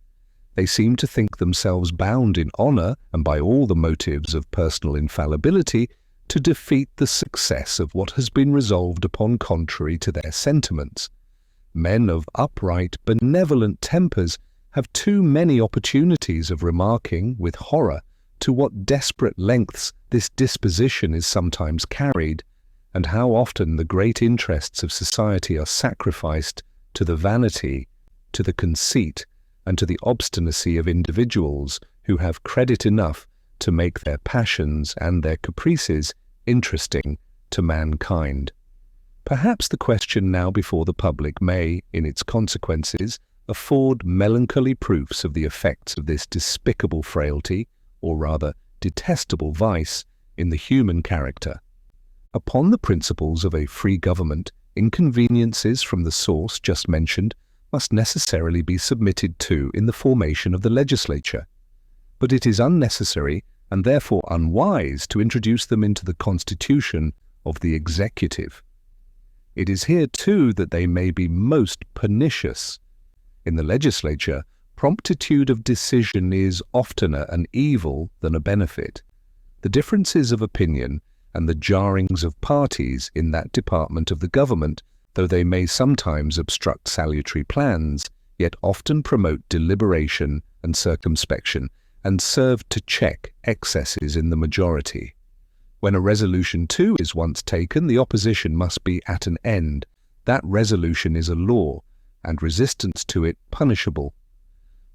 They seem to think themselves bound in honor and by all the motives of personal infallibility to defeat the success of what has been resolved upon contrary to their sentiments. Men of upright, benevolent tempers have too many opportunities of remarking, with horror, to what desperate lengths this disposition is sometimes carried, and how often the great interests of society are sacrificed to the vanity, to the conceit, and to the obstinacy of individuals who have credit enough to make their passions and their caprices interesting to mankind. Perhaps the question now before the public may, in its consequences, afford melancholy proofs of the effects of this despicable frailty, or rather detestable vice, in the human character. Upon the principles of a free government, inconveniences from the source just mentioned must necessarily be submitted to in the formation of the legislature. But it is unnecessary and therefore unwise to introduce them into the constitution of the executive. It is here too that they may be most pernicious. In the legislature, promptitude of decision is oftener an evil than a benefit. The differences of opinion and the jarrings of parties in that department of the government, though they may sometimes obstruct salutary plans, yet often promote deliberation and circumspection, and serve to check excesses in the majority. When a resolution too is once taken, the opposition must be at an end. That resolution is a law, and resistance to it punishable.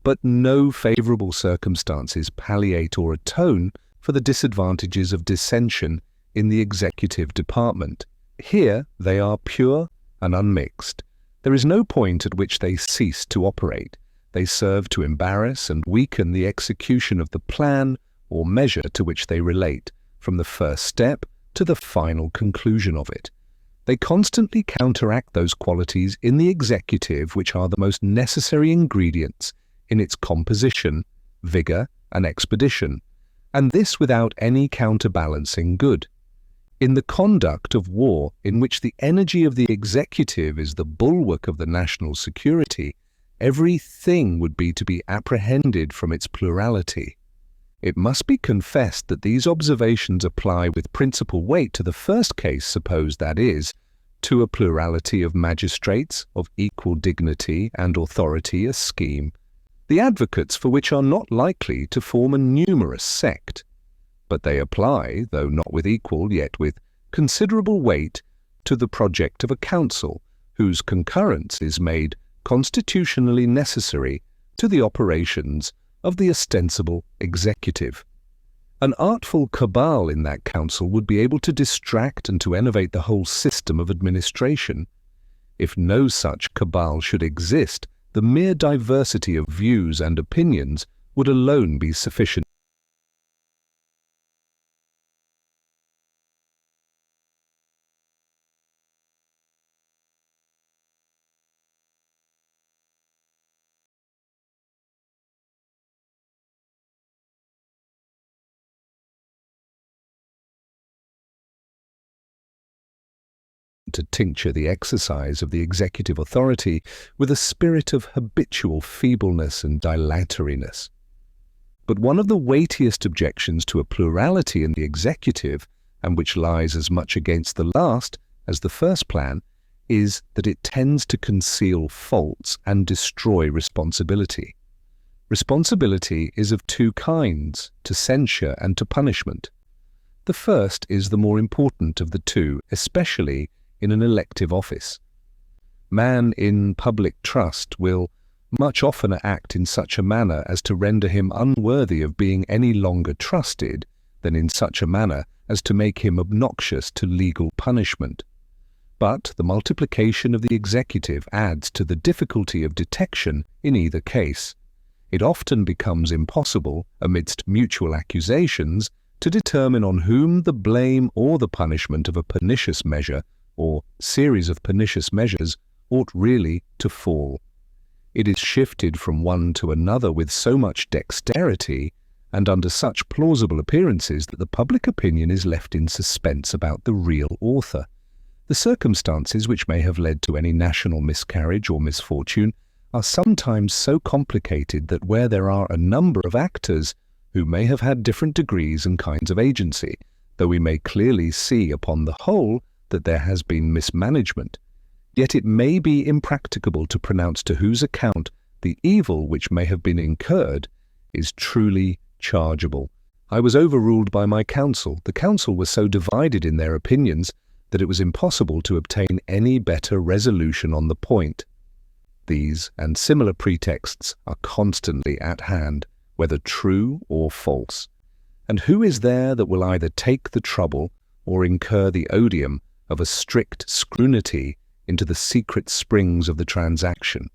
But no favourable circumstances palliate or atone for the disadvantages of dissension in the executive department. Here they are pure and unmixed. There is no point at which they cease to operate. They serve to embarrass and weaken the execution of the plan or measure to which they relate, from the first step to the final conclusion of it. They constantly counteract those qualities in the executive which are the most necessary ingredients in its composition, vigour, and expedition, and this without any counterbalancing good. In the conduct of war, in which the energy of the executive is the bulwark of the national security, every thing would be to be apprehended from its plurality. It must be confessed that these observations apply with principal weight to the first case supposed, that is, to a plurality of magistrates of equal dignity and authority, a scheme, the advocates for which are not likely to form a numerous sect. but they apply, though not with equal, yet with considerable weight, to the project of a council, whose concurrence is made constitutionally necessary to the operations of the ostensible executive. An artful cabal in that council would be able to distract and to enervate the whole system of administration. If no such cabal should exist, the mere diversity of views and opinions would alone be sufficient to tincture the exercise of the executive authority with a spirit of habitual feebleness and dilatoriness. But one of the weightiest objections to a plurality in the executive, and which lies as much against the last as the first plan, is that it tends to conceal faults and destroy responsibility. Responsibility is of two kinds, to censure and to punishment. The first is the more important of the two, especially in an elective office. Man in public trust will much oftener act in such a manner as to render him unworthy of being any longer trusted than in such a manner as to make him obnoxious to legal punishment. But the multiplication of the executive adds to the difficulty of detection in either case. It often becomes impossible, amidst mutual accusations, to determine on whom the blame or the punishment of a pernicious measure or series of pernicious measures ought really to fall. It is shifted from one to another with so much dexterity and under such plausible appearances that the public opinion is left in suspense about the real author. The circumstances which may have led to any national miscarriage or misfortune are sometimes so complicated that where there are a number of actors who may have had different degrees and kinds of agency, though we may clearly see upon the whole that there has been mismanagement, yet it may be impracticable to pronounce to whose account the evil which may have been incurred is truly chargeable. I was overruled by my council. The council were so divided in their opinions that it was impossible to obtain any better resolution on the point. These and similar pretexts are constantly at hand, whether true or false. And who is there that will either take the trouble or incur the odium of a strict scrutiny into the secret springs of the transaction?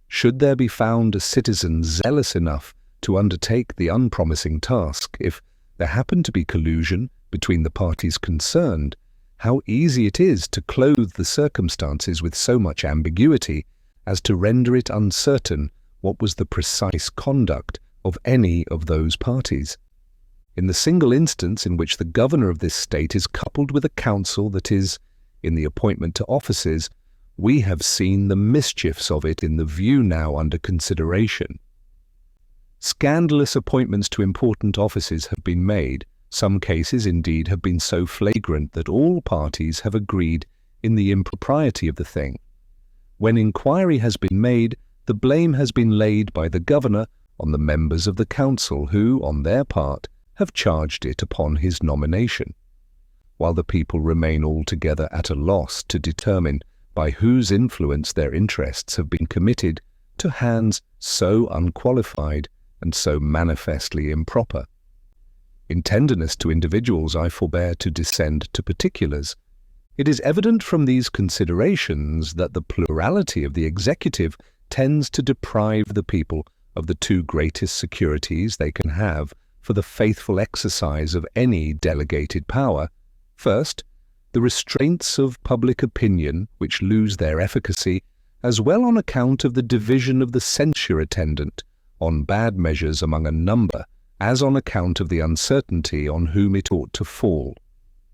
Should there be found a citizen zealous enough to undertake the unpromising task, if there happen to be collusion between the parties concerned, how easy it is to clothe the circumstances with so much ambiguity as to render it uncertain what was the precise conduct of any of those parties. In the single instance in which the governor of this state is coupled with a council that is, in the appointment to offices, we have seen the mischiefs of it in the view now under consideration. Scandalous appointments to important offices have been made. Some cases, indeed, have been so flagrant that all parties have agreed in the impropriety of the thing. When inquiry has been made, the blame has been laid by the governor on the members of the council who, on their part, have charged it upon his nomination, while the people remain altogether at a loss to determine by whose influence their interests have been committed to hands so unqualified and so manifestly improper. In tenderness to individuals, I forbear to descend to particulars. It is evident from these considerations that the plurality of the executive tends to deprive the people of the two greatest securities they can have for the faithful exercise of any delegated power. First, the restraints of public opinion, which lose their efficacy, as well on account of the division of the censure attendant on bad measures among a number, as on account of the uncertainty on whom it ought to fall.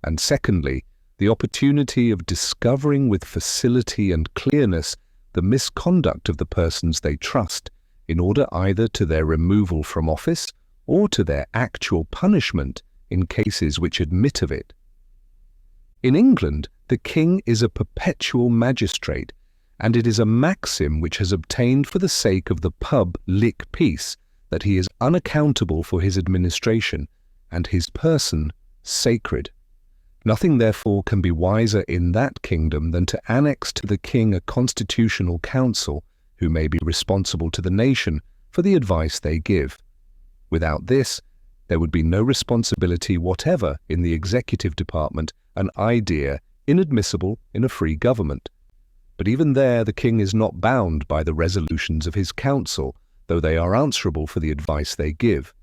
And secondly, the opportunity of discovering with facility and clearness the misconduct of the persons they trust, in order either to their removal from office or to their actual punishment in cases which admit of it. In England, the king is a perpetual magistrate, and it is a maxim which has obtained for the sake of the public peace that he is unaccountable for his administration, and his person sacred. Nothing therefore can be wiser in that kingdom than to annex to the king a constitutional council who may be responsible to the nation for the advice they give. Without this, there would be no responsibility whatever in the executive department, an idea inadmissible in a free government. But even there the king is not bound by the resolutions of his council, though they are answerable for the advice they give.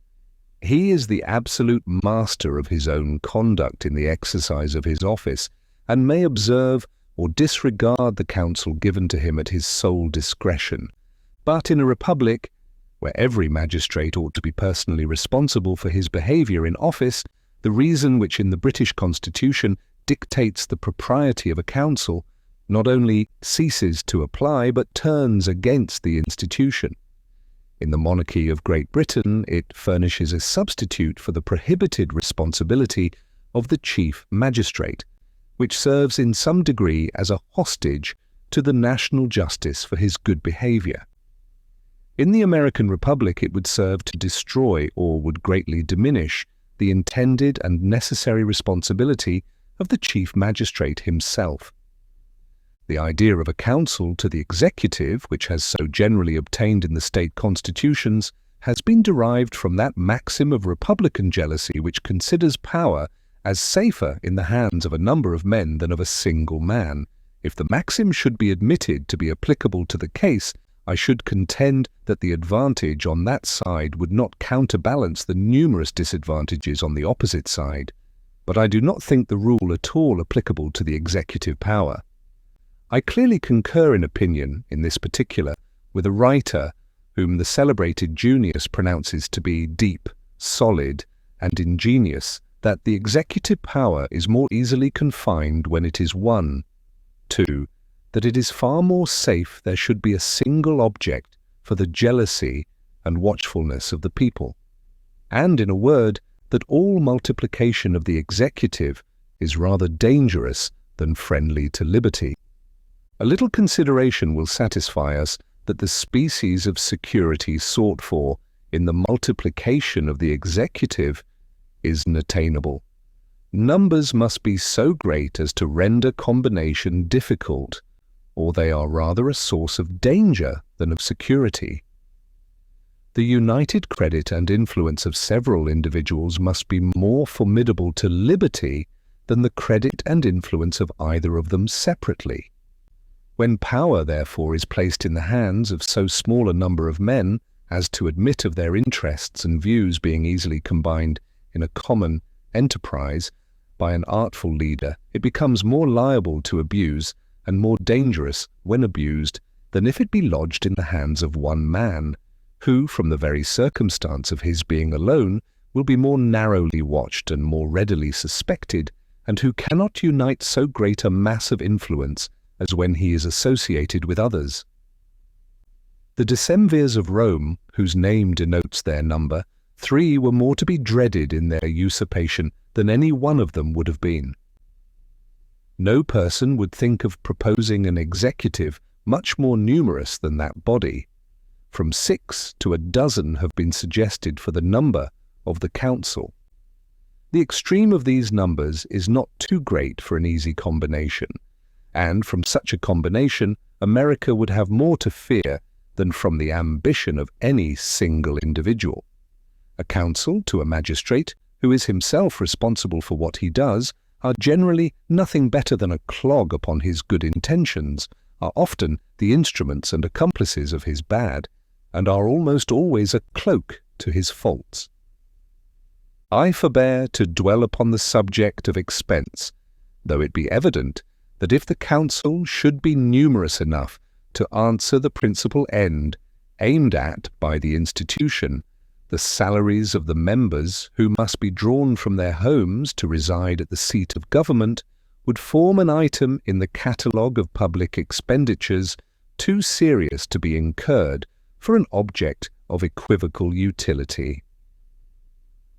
He is the absolute master of his own conduct in the exercise of his office, and may observe or disregard the counsel given to him at his sole discretion. But in a republic, where every magistrate ought to be personally responsible for his behaviour in office, the reason which in the British Constitution dictates the propriety of a council not only ceases to apply, but turns against the institution. In the monarchy of Great Britain, it furnishes a substitute for the prohibited responsibility of the chief magistrate, which serves in some degree as a hostage to the national justice for his good behaviour. In the American Republic, it would serve to destroy or would greatly diminish the intended and necessary responsibility of the chief magistrate himself. The idea of a council to the executive, which has so generally obtained in the state constitutions, has been derived from that maxim of republican jealousy which considers power as safer in the hands of a number of men than of a single man. If the maxim should be admitted to be applicable to the case, I should contend that the advantage on that side would not counterbalance the numerous disadvantages on the opposite side. But I do not think the rule at all applicable to the executive power. I clearly concur in opinion, in this particular, with a writer whom the celebrated Junius pronounces to be deep, solid, and ingenious, that the executive power is more easily confined when it is one. 2. That it is far more safe there should be a single object for the jealousy and watchfulness of the people. And, in a word, that all multiplication of the executive is rather dangerous than friendly to liberty. A little consideration will satisfy us that the species of security sought for in the multiplication of the executive is unattainable. Numbers must be so great as to render combination difficult, or they are rather a source of danger than of security. The united credit and influence of several individuals must be more formidable to liberty than the credit and influence of either of them separately. When power, therefore, is placed in the hands of so small a number of men as to admit of their interests and views being easily combined in a common enterprise by an artful leader, it becomes more liable to abuse and more dangerous when abused than if it be lodged in the hands of one man, who, from the very circumstance of his being alone, will be more narrowly watched and more readily suspected, and who cannot unite so great a mass of influence as when he is associated with others. The decemvirs of Rome, whose name denotes their number, 3 were more to be dreaded in their usurpation than any one of them would have been. No person would think of proposing an executive much more numerous than that body. From 6 to 12 have been suggested for the number of the council. The extreme of these numbers is not too great for an easy combination, and from such a combination America would have more to fear than from the ambition of any single individual. A counsel to a magistrate, who is himself responsible for what he does, are generally nothing better than a clog upon his good intentions, are often the instruments and accomplices of his bad, and are almost always a cloak to his faults. I forbear to dwell upon the subject of expense, though it be evident that if the council should be numerous enough to answer the principal end aimed at by the institution, the salaries of the members, who must be drawn from their homes to reside at the seat of government, would form an item in the catalogue of public expenditures too serious to be incurred for an object of equivocal utility.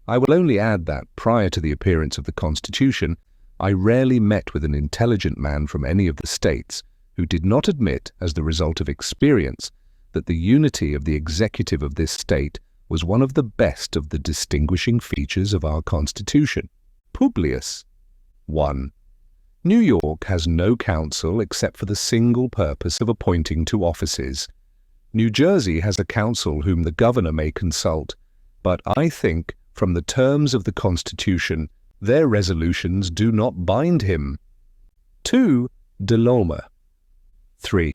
I will only add that, prior to the appearance of the Constitution, I rarely met with an intelligent man from any of the states who did not admit, as the result of experience, that the unity of the executive of this state was one of the best of the distinguishing features of our Constitution. Publius. 1. New York has no council except for the single purpose of appointing to offices. New Jersey has a council whom the governor may consult, but I think, from the terms of the Constitution, their resolutions do not bind him. 2. De Loma. 3.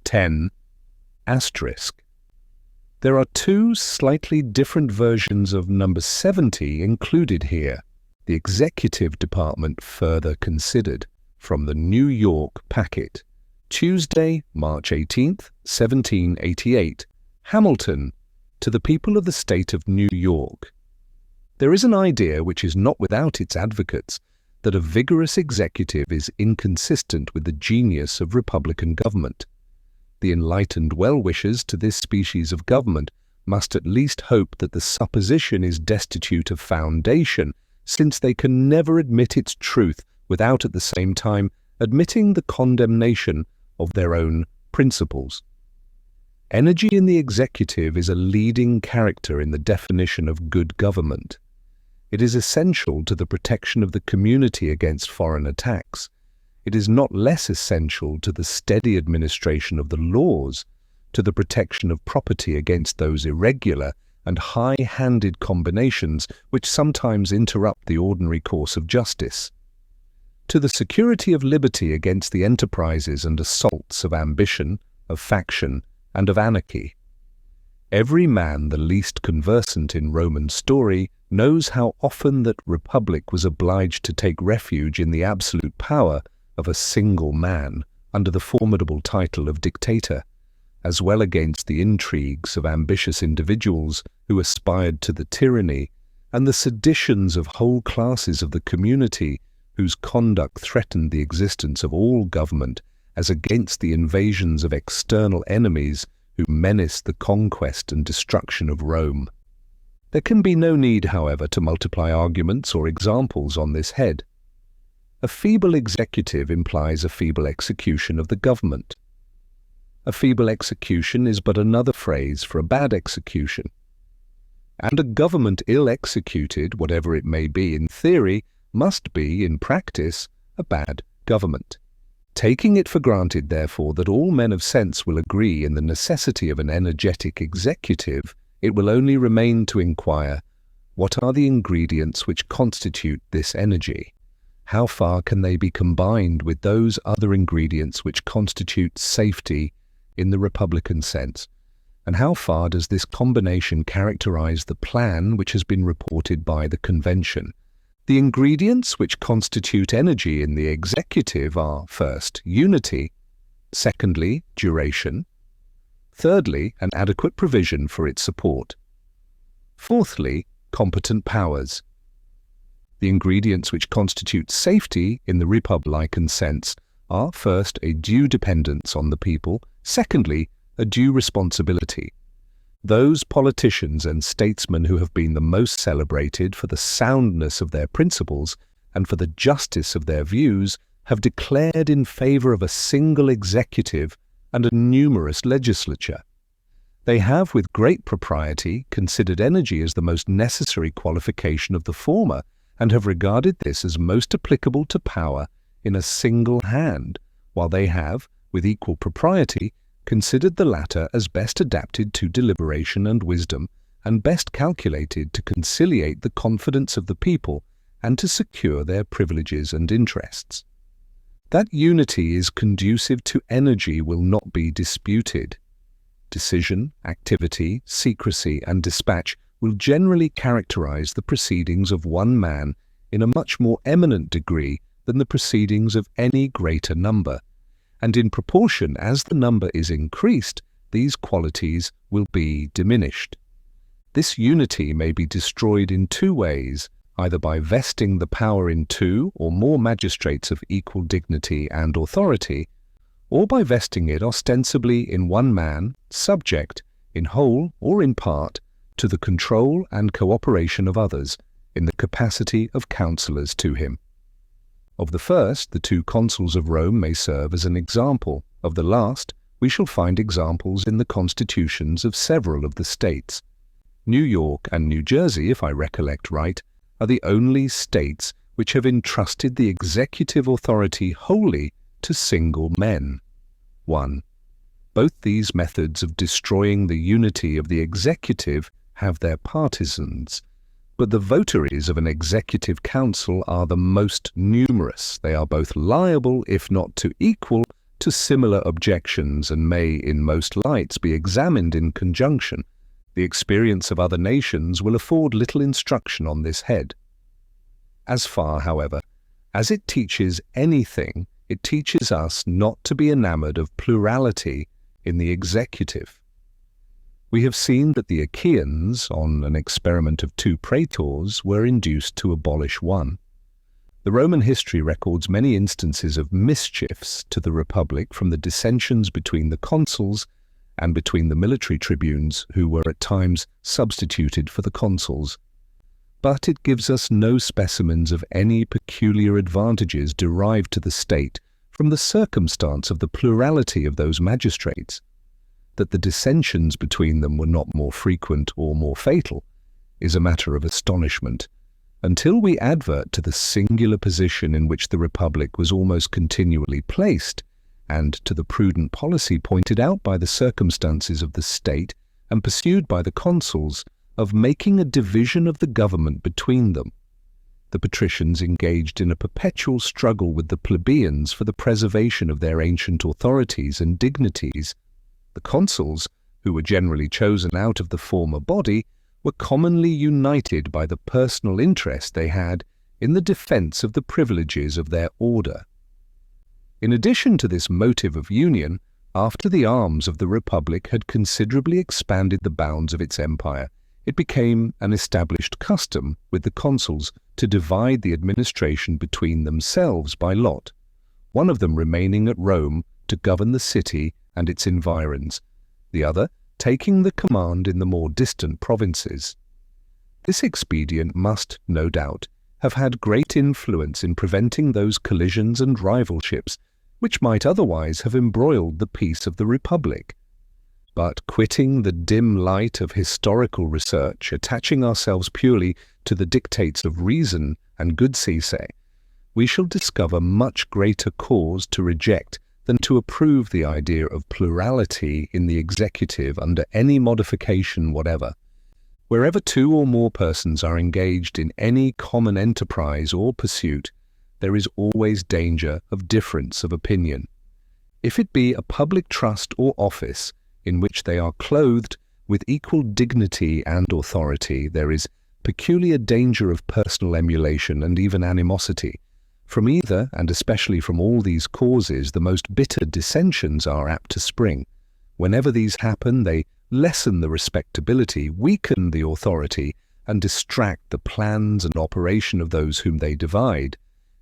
10. Asterisk. There are two slightly different versions of number 70 included here. The Executive Department further considered, from the New York Packet, Tuesday, March 18th, 1788, Hamilton, to the people of the state of New York. There is an idea which is not without its advocates, that a vigorous executive is inconsistent with the genius of republican government. The enlightened well-wishers to this species of government must at least hope that the supposition is destitute of foundation, since they can never admit its truth without at the same time admitting the condemnation of their own principles. Energy in the executive is a leading character in the definition of good government. It is essential to the protection of the community against foreign attacks. It is not less essential to the steady administration of the laws, to the protection of property against those irregular and high-handed combinations which sometimes interrupt the ordinary course of justice, to the security of liberty against the enterprises and assaults of ambition, of faction, and of anarchy. Every man the least conversant in Roman story knows how often that republic was obliged to take refuge in the absolute power of a single man under the formidable title of dictator, as well against the intrigues of ambitious individuals who aspired to the tyranny, and the seditions of whole classes of the community whose conduct threatened the existence of all government as against the invasions of external enemies who menaced the conquest and destruction of Rome. There can be no need, however, to multiply arguments or examples on this head. A feeble executive implies a feeble execution of the government. A feeble execution is but another phrase for a bad execution. And a government ill executed, whatever it may be in theory, must be, in practice, a bad government. Taking it for granted, therefore, that all men of sense will agree in the necessity of an energetic executive, it will only remain to inquire, what are the ingredients which constitute this energy? How far can they be combined with those other ingredients which constitute safety in the republican sense? And how far does this combination characterize the plan which has been reported by the convention? The ingredients which constitute energy in the executive are, first, unity, secondly, duration, thirdly, an adequate provision for its support, fourthly, competent powers. The ingredients which constitute safety in the republican sense are, first, a due dependence on the people, secondly, a due responsibility. Those politicians and statesmen who have been the most celebrated for the soundness of their principles and for the justice of their views have declared in favor of a single executive and a numerous legislature. They have, with great propriety, considered energy as the most necessary qualification of the former, and have regarded this as most applicable to power in a single hand, while they have, with equal propriety, considered the latter as best adapted to deliberation and wisdom, and best calculated to conciliate the confidence of the people and to secure their privileges and interests. That unity is conducive to energy will not be disputed. Decision, activity, secrecy, and dispatch will generally characterize the proceedings of one man in a much more eminent degree than the proceedings of any greater number, and in proportion as the number is increased, these qualities will be diminished. This unity may be destroyed in two ways, either by vesting the power in two or more magistrates of equal dignity and authority, or by vesting it ostensibly in one man, subject, in whole or in part, to the control and cooperation of others, in the capacity of counselors to him. Of the first, the two consuls of Rome may serve as an example. Of the last, we shall find examples in the constitutions of several of the states. New York and New Jersey, if I recollect right, are the only states which have entrusted the executive authority wholly to single men. 1. Both these methods of destroying the unity of the executive have their partisans, but the votaries of an executive council are the most numerous. They are both liable, if not to equal, to similar objections and may, in most lights, be examined in conjunction. The experience of other nations will afford little instruction on this head. As far, however, as it teaches anything, it teaches us not to be enamored of plurality in the executive. We have seen that the Achaeans, on an experiment of 2 praetors, were induced to abolish one. The Roman history records many instances of mischiefs to the Republic from the dissensions between the consuls and between the military tribunes who were at times substituted for the consuls. But it gives us no specimens of any peculiar advantages derived to the state from the circumstance of the plurality of those magistrates. That the dissensions between them were not more frequent or more fatal is a matter of astonishment, until we advert to the singular position in which the Republic was almost continually placed, and to the prudent policy pointed out by the circumstances of the state and pursued by the consuls of making a division of the government between them. The patricians engaged in a perpetual struggle with the plebeians for the preservation of their ancient authorities and dignities. The consuls, who were generally chosen out of the former body, were commonly united by the personal interest they had in the defence of the privileges of their order. In addition to this motive of union, after the arms of the Republic had considerably expanded the bounds of its empire, it became an established custom with the consuls to divide the administration between themselves by lot, one of them remaining at Rome to govern the city and its environs, the other taking the command in the more distant provinces. This expedient must, no doubt, have had great influence in preventing those collisions and rivalships which might otherwise have embroiled the peace of the Republic. But quitting the dim light of historical research, attaching ourselves purely to the dictates of reason and good say, we shall discover much greater cause to reject than to approve the idea of plurality in the executive under any modification whatever. Wherever 2 or more persons are engaged in any common enterprise or pursuit, there is always danger of difference of opinion. If it be a public trust or office in which they are clothed with equal dignity and authority, there is peculiar danger of personal emulation and even animosity. From either, and especially from all these causes, the most bitter dissensions are apt to spring. Whenever these happen, they lessen the respectability, weaken the authority, and distract the plans and operation of those whom they divide.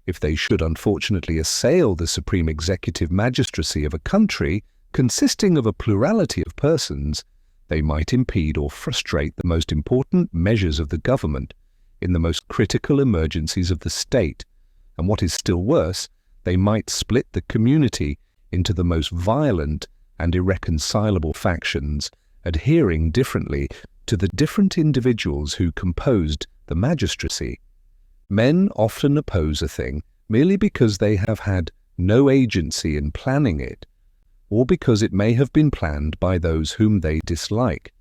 If they should unfortunately assail the supreme executive magistracy of a country consisting of a plurality of persons, they might impede or frustrate the most important measures of the government in the most critical emergencies of the state, and what is still worse, they might split the community into the most violent and irreconcilable factions, adhering differently to the different individuals who composed the magistracy. Men often oppose a thing merely because they have had no agency in planning it, or because it may have been planned by those whom they dislike.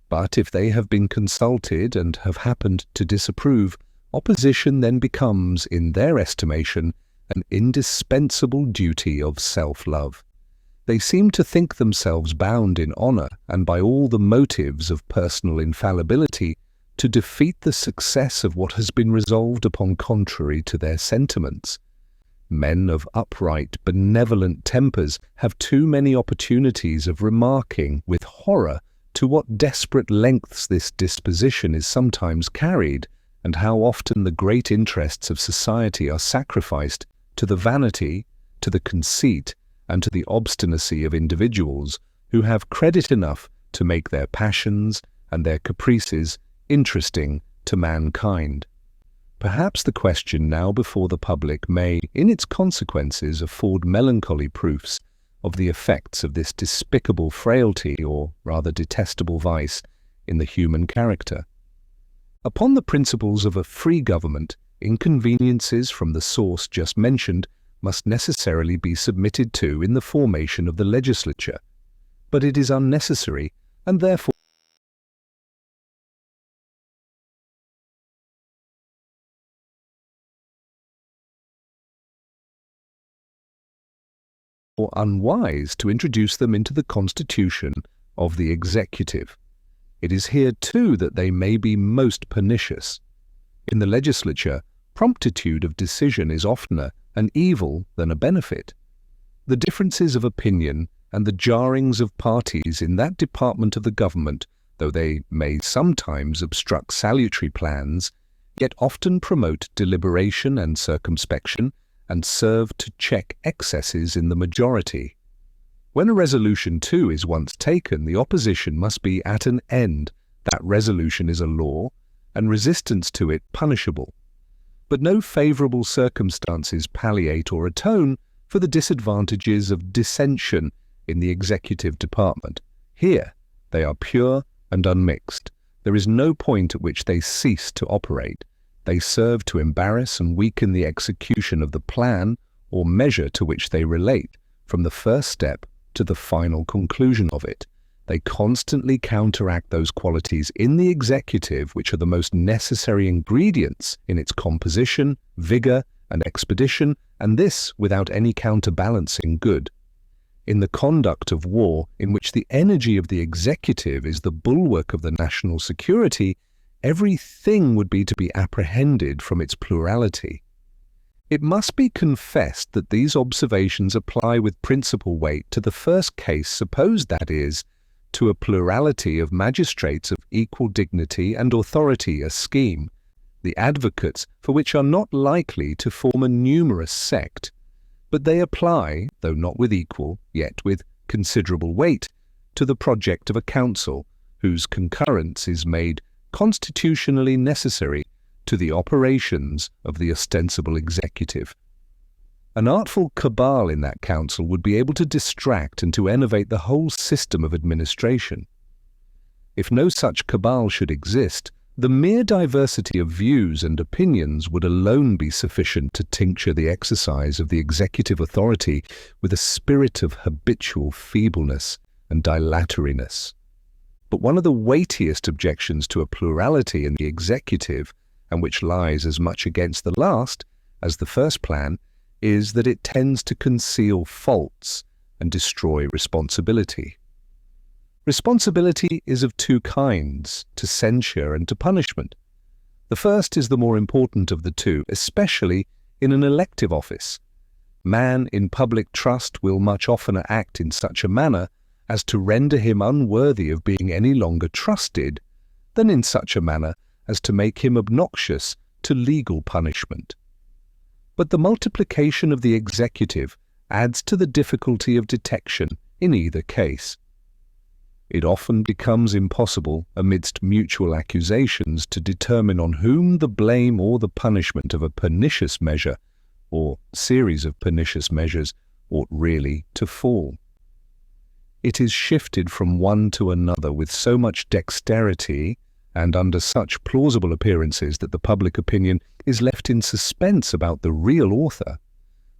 But if they have been consulted and have happened to disapprove, opposition then becomes, in their estimation, an indispensable duty of self-love. They seem to think themselves bound in honour and by all the motives of personal infallibility to defeat the success of what has been resolved upon contrary to their sentiments. Men of upright, benevolent tempers have too many opportunities of remarking with horror to what desperate lengths this disposition is sometimes carried, and how often the great interests of society are sacrificed to the vanity, to the conceit, and to the obstinacy of individuals who have credit enough to make their passions and their caprices interesting to mankind. Perhaps the question now before the public may, in its consequences, afford melancholy proofs of the effects of this despicable frailty, or rather detestable vice, in the human character. Upon the principles of a free government, inconveniences from the source just mentioned must necessarily be submitted to in the formation of the legislature, but it is unnecessary and therefore unwise to introduce them into the constitution of the executive. It is here too that they may be most pernicious. In the legislature, promptitude of decision is oftener an evil than a benefit. The differences of opinion and the jarrings of parties in that department of the government, though they may sometimes obstruct salutary plans, yet often promote deliberation and circumspection, and serve to check excesses in the majority. When a resolution too is once taken, the opposition must be at an end. That resolution is a law, and resistance to it punishable. But no favourable circumstances palliate or atone for the disadvantages of dissension in the executive department. Here they are pure and unmixed. There is no point at which they cease to operate. They serve to embarrass and weaken the execution of the plan or measure to which they relate, from the first step to the final conclusion of it. They constantly counteract those qualities in the executive which are the most necessary ingredients in its composition, vigour, and expedition, and this without any counterbalancing good. In the conduct of war, in which the energy of the executive is the bulwark of the national security, everything would be to be apprehended from its plurality. It must be confessed that these observations apply with principal weight to the first case supposed, that is, to a plurality of magistrates of equal dignity and authority, a scheme, the advocates for which are not likely to form a numerous sect, but they apply, though not with equal, yet with considerable weight, to the project of a council, whose concurrence is made constitutionally necessary to the operations of the ostensible executive. An artful cabal in that council would be able to distract and to enervate the whole system of administration. If no such cabal should exist, the mere diversity of views and opinions would alone be sufficient to tincture the exercise of the executive authority with a spirit of habitual feebleness and dilatoriness. But one of the weightiest objections to a plurality in the executive, and which lies as much against the last as the first plan, is that it tends to conceal faults and destroy responsibility. Responsibility is of two kinds, to censure and to punishment. The first is the more important of the two, especially in an elective office. Man in public trust will much oftener act in such a manner as to render him unworthy of being any longer trusted, than in such a manner as to make him obnoxious to legal punishment. But the multiplication of the executive adds to the difficulty of detection in either case. It often becomes impossible, amidst mutual accusations, to determine on whom the blame or the punishment of a pernicious measure, or series of pernicious measures, ought really to fall. It is shifted from one to another with so much dexterity and under such plausible appearances that the public opinion is left in suspense about the real author.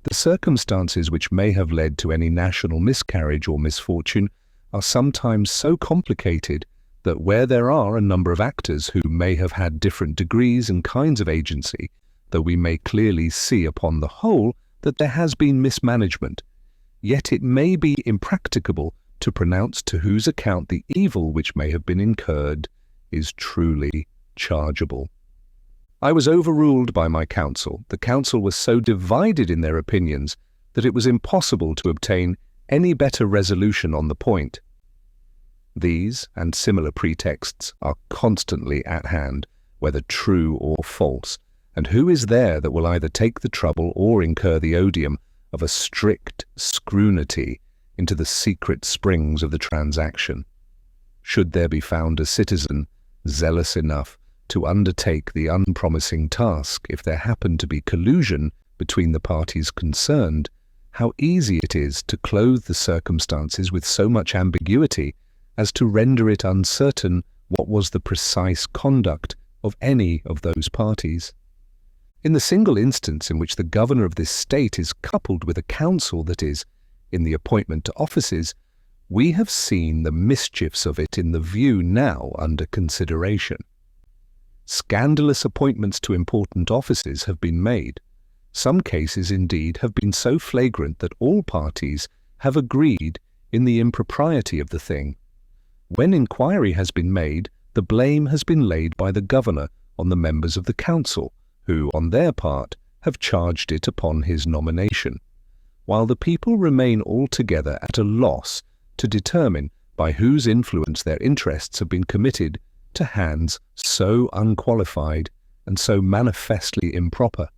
The circumstances which may have led to any national miscarriage or misfortune are sometimes so complicated that where there are a number of actors who may have had different degrees and kinds of agency, though we may clearly see upon the whole that there has been mismanagement, yet it may be impracticable to pronounce to whose account the evil which may have been incurred is truly chargeable. I was overruled by my council. The council was so divided in their opinions that it was impossible to obtain any better resolution on the point. These and similar pretexts are constantly at hand, whether true or false, and who is there that will either take the trouble or incur the odium of a strict scrutiny into the secret springs of the transaction? Should there be found a citizen zealous enough to undertake the unpromising task, if there happen to be collusion between the parties concerned, how easy it is to clothe the circumstances with so much ambiguity as to render it uncertain what was the precise conduct of any of those parties. In the single instance in which the governor of this state is coupled with a council that is, in the appointment to offices, we have seen the mischiefs of it in the view now under consideration. Scandalous appointments to important offices have been made. Some cases, indeed, have been so flagrant that all parties have agreed in the impropriety of the thing. When inquiry has been made, the blame has been laid by the governor on the members of the council, who, on their part, have charged it upon his nomination, while the people remain altogether at a loss to determine by whose influence their interests have been committed to hands so unqualified and so manifestly improper.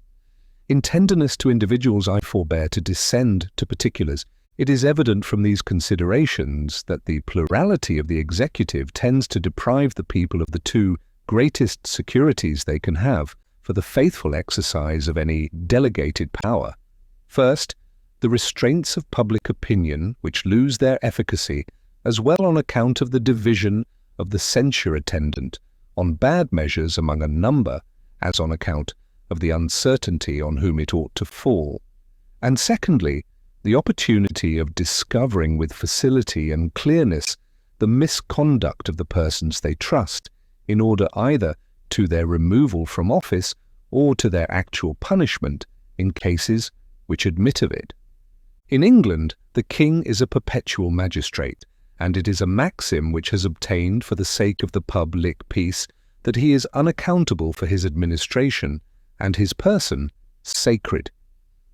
In tenderness to individuals I forbear to descend to particulars. It is evident from these considerations that the plurality of the executive tends to deprive the people of the two greatest securities they can have for the faithful exercise of any delegated power. First, the restraints of public opinion, which lose their efficacy, as well on account of the division of the censure attendant on bad measures among a number, as on account of the uncertainty on whom it ought to fall. And secondly, the opportunity of discovering with facility and clearness the misconduct of the persons they trust, in order either to their removal from office or to their actual punishment in cases which admit of it. In England, the king is a perpetual magistrate, and it is a maxim which has obtained for the sake of the public peace that he is unaccountable for his administration, and his person sacred.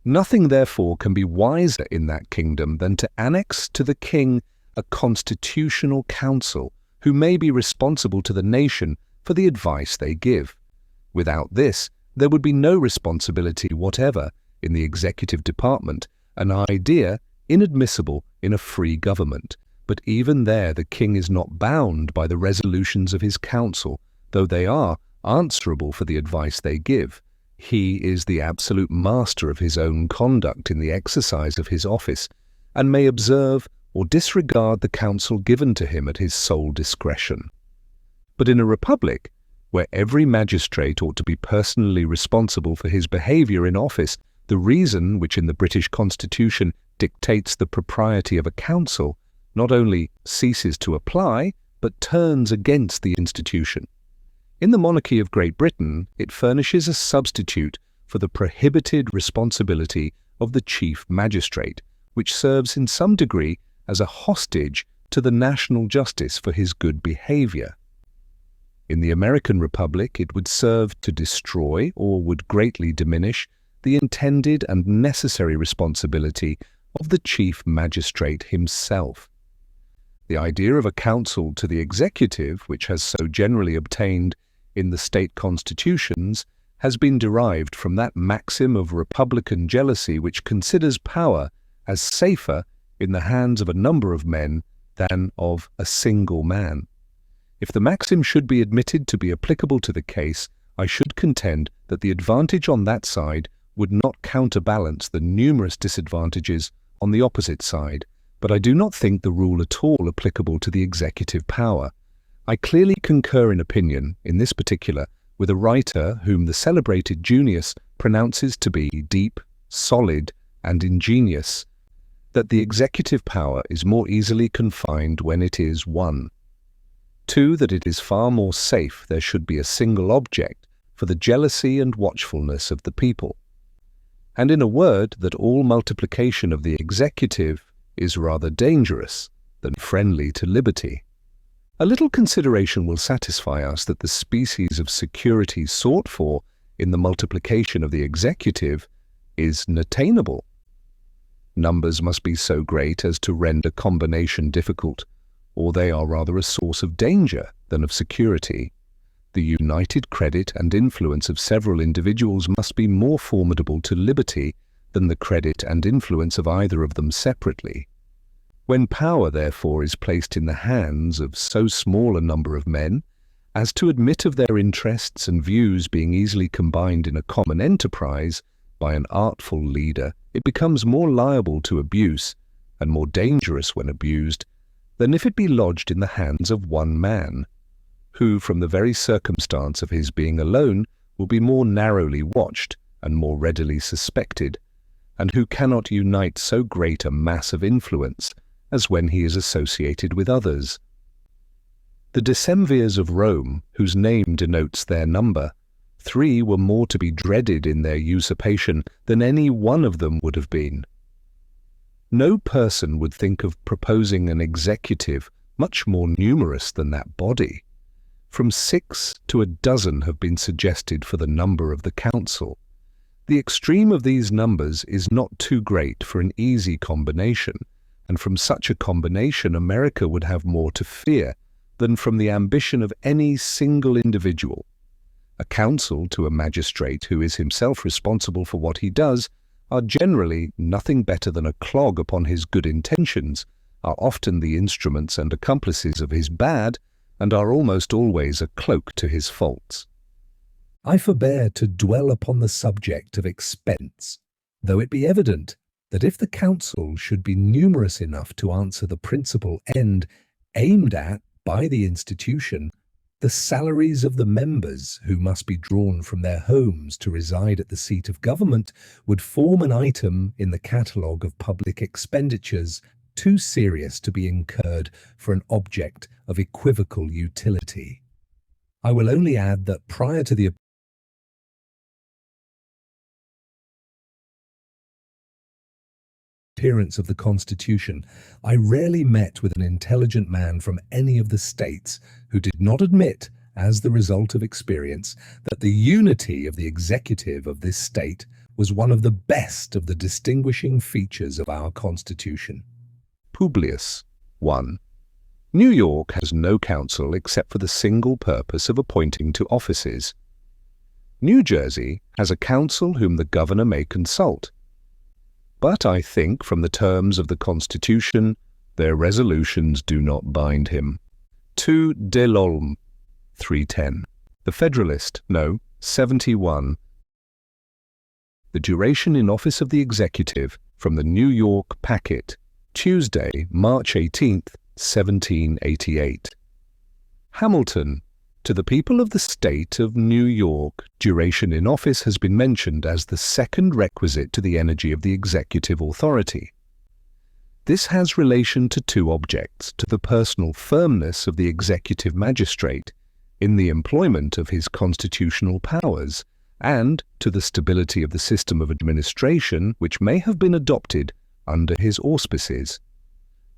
Nothing, therefore, can be wiser in that kingdom than to annex to the king a constitutional council, who may be responsible to the nation for the advice they give. Without this, there would be no responsibility whatever in the executive department, an idea inadmissible in a free government. But even there the king is not bound by the resolutions of his council, though they are answerable for the advice they give. He is the absolute master of his own conduct in the exercise of his office, and may observe or disregard the counsel given to him at his sole discretion. But in a republic, where every magistrate ought to be personally responsible for his behaviour in office, the reason which in the British Constitution dictates the propriety of a council not only ceases to apply, but turns against the institution. In the monarchy of Great Britain, it furnishes a substitute for the prohibited responsibility of the chief magistrate, which serves in some degree as a hostage to the national justice for his good behaviour. In the American Republic, it would serve to destroy or would greatly diminish the intended and necessary responsibility of the chief magistrate himself. The idea of a council to the executive, which has so generally obtained in the state constitutions, has been derived from that maxim of republican jealousy which considers power as safer in the hands of a number of men than of a single man. If the maxim should be admitted to be applicable to the case, I should contend that the advantage on that side would not counterbalance the numerous disadvantages on the opposite side, but I do not think the rule at all applicable to the executive power. I clearly concur in opinion, in this particular, with a writer whom the celebrated Junius pronounces to be deep, solid, and ingenious, that the executive power is more easily confined when it is one. 2, that it is far more safe there should be a single object for the jealousy and watchfulness of the people. And in a word, that all multiplication of the executive is rather dangerous than friendly to liberty. A little consideration will satisfy us that the species of security sought for in the multiplication of the executive is unattainable. Numbers must be so great as to render combination difficult, or they are rather a source of danger than of security. The united credit and influence of several individuals must be more formidable to liberty than the credit and influence of either of them separately. When power, therefore, is placed in the hands of so small a number of men as to admit of their interests and views being easily combined in a common enterprise by an artful leader, it becomes more liable to abuse, and more dangerous when abused, than if it be lodged in the hands of one man. who, from the very circumstance of his being alone, will be more narrowly watched and more readily suspected, and who cannot unite so great a mass of influence as when he is associated with others. The decemvirs of Rome, whose name denotes their number, 3 were more to be dreaded in their usurpation than any one of them would have been. No person would think of proposing an executive much more numerous than that body. From 6 to a dozen have been suggested for the number of the council. The extreme of these numbers is not too great for an easy combination, and from such a combination America would have more to fear than from the ambition of any single individual. A counsel to a magistrate who is himself responsible for what he does are generally nothing better than a clog upon his good intentions, are often the instruments and accomplices of his bad, and are almost always a cloak to his faults. I forbear to dwell upon the subject of expense, though it be evident that if the council should be numerous enough to answer the principal end aimed at by the institution, the salaries of the members, who must be drawn from their homes to reside at the seat of government, would form an item in the catalogue of public expenditures too serious to be incurred for an object of equivocal utility. I will only add that prior to the appearance of the Constitution, I rarely met with an intelligent man from any of the states who did not admit, as the result of experience, that the unity of the executive of this state was one of the best of the distinguishing features of our Constitution. Publius 1. New York has no council except for the single purpose of appointing to offices. New Jersey has a council whom the governor may consult. But I think, from the terms of the Constitution, their resolutions do not bind him. 2 de l'Olme 310. The Federalist, no, 71. The duration in office of the executive from the New York Packet, Tuesday, March 18th, 1788. Hamilton. To the people of the state of New York, duration in office has been mentioned as the second requisite to the energy of the executive authority. This has relation to 2 objects: to the personal firmness of the executive magistrate in the employment of his constitutional powers, and to the stability of the system of administration which may have been adopted under his auspices.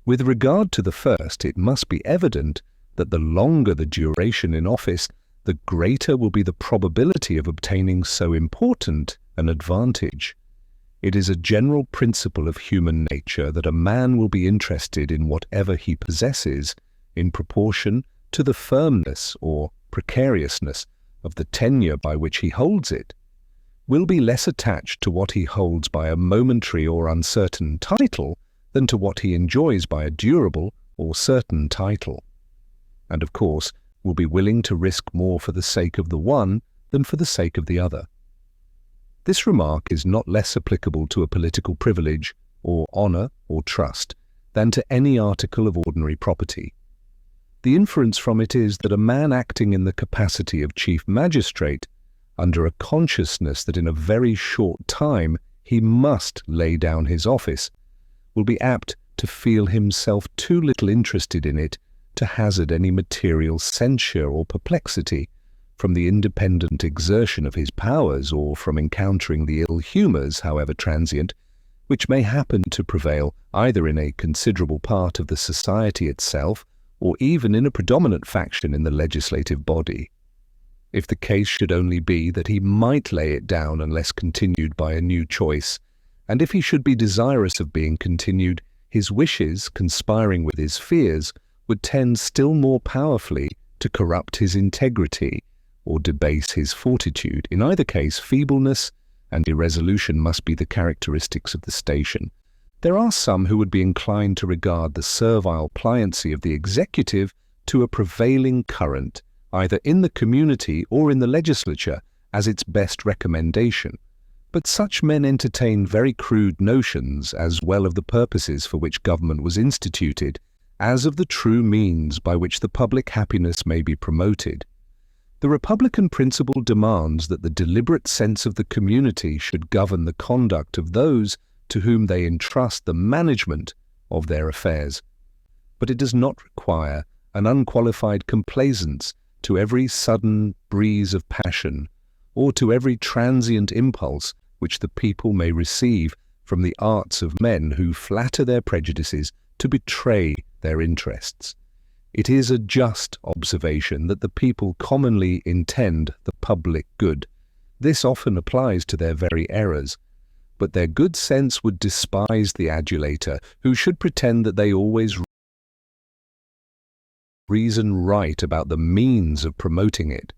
With regard to the first, it must be evident that the longer the duration in office, the greater will be the probability of obtaining so important an advantage. It is a general principle of human nature that a man will be interested in whatever he possesses in proportion to the firmness or precariousness of the tenure by which he holds it, will be less attached to what he holds by a momentary or uncertain title than to what he enjoys by a durable or certain title, and of course will be willing to risk more for the sake of the one than for the sake of the other. This remark is not less applicable to a political privilege, or honour, or trust, than to any article of ordinary property. The inference from it is that a man acting in the capacity of chief magistrate, under a consciousness that in a very short time he must lay down his office, will be apt to feel himself too little interested in it to hazard any material censure or perplexity from the independent exertion of his powers, or from encountering the ill humours, however transient, which may happen to prevail either in a considerable part of the society itself, or even in a predominant faction in the legislative body. If the case should only be that he might lay it down unless continued by a new choice, and if he should be desirous of being continued, his wishes, conspiring with his fears, would tend still more powerfully to corrupt his integrity or debase his fortitude. In either case, feebleness and irresolution must be the characteristics of the station. There are some who would be inclined to regard the servile pliancy of the executive to a prevailing current, either in the community or in the legislature, as its best recommendation. But such men entertain very crude notions as well of the purposes for which government was instituted as of the true means by which the public happiness may be promoted. The Republican principle demands that the deliberate sense of the community should govern the conduct of those to whom they entrust the management of their affairs. But it does not require an unqualified complaisance to every sudden breeze of passion, or to every transient impulse which the people may receive from the arts of men who flatter their prejudices to betray their interests. It is a just observation that the people commonly intend the public good. This often applies to their very errors, but their good sense would despise the adulator who should pretend that they always reason right about the means of promoting it.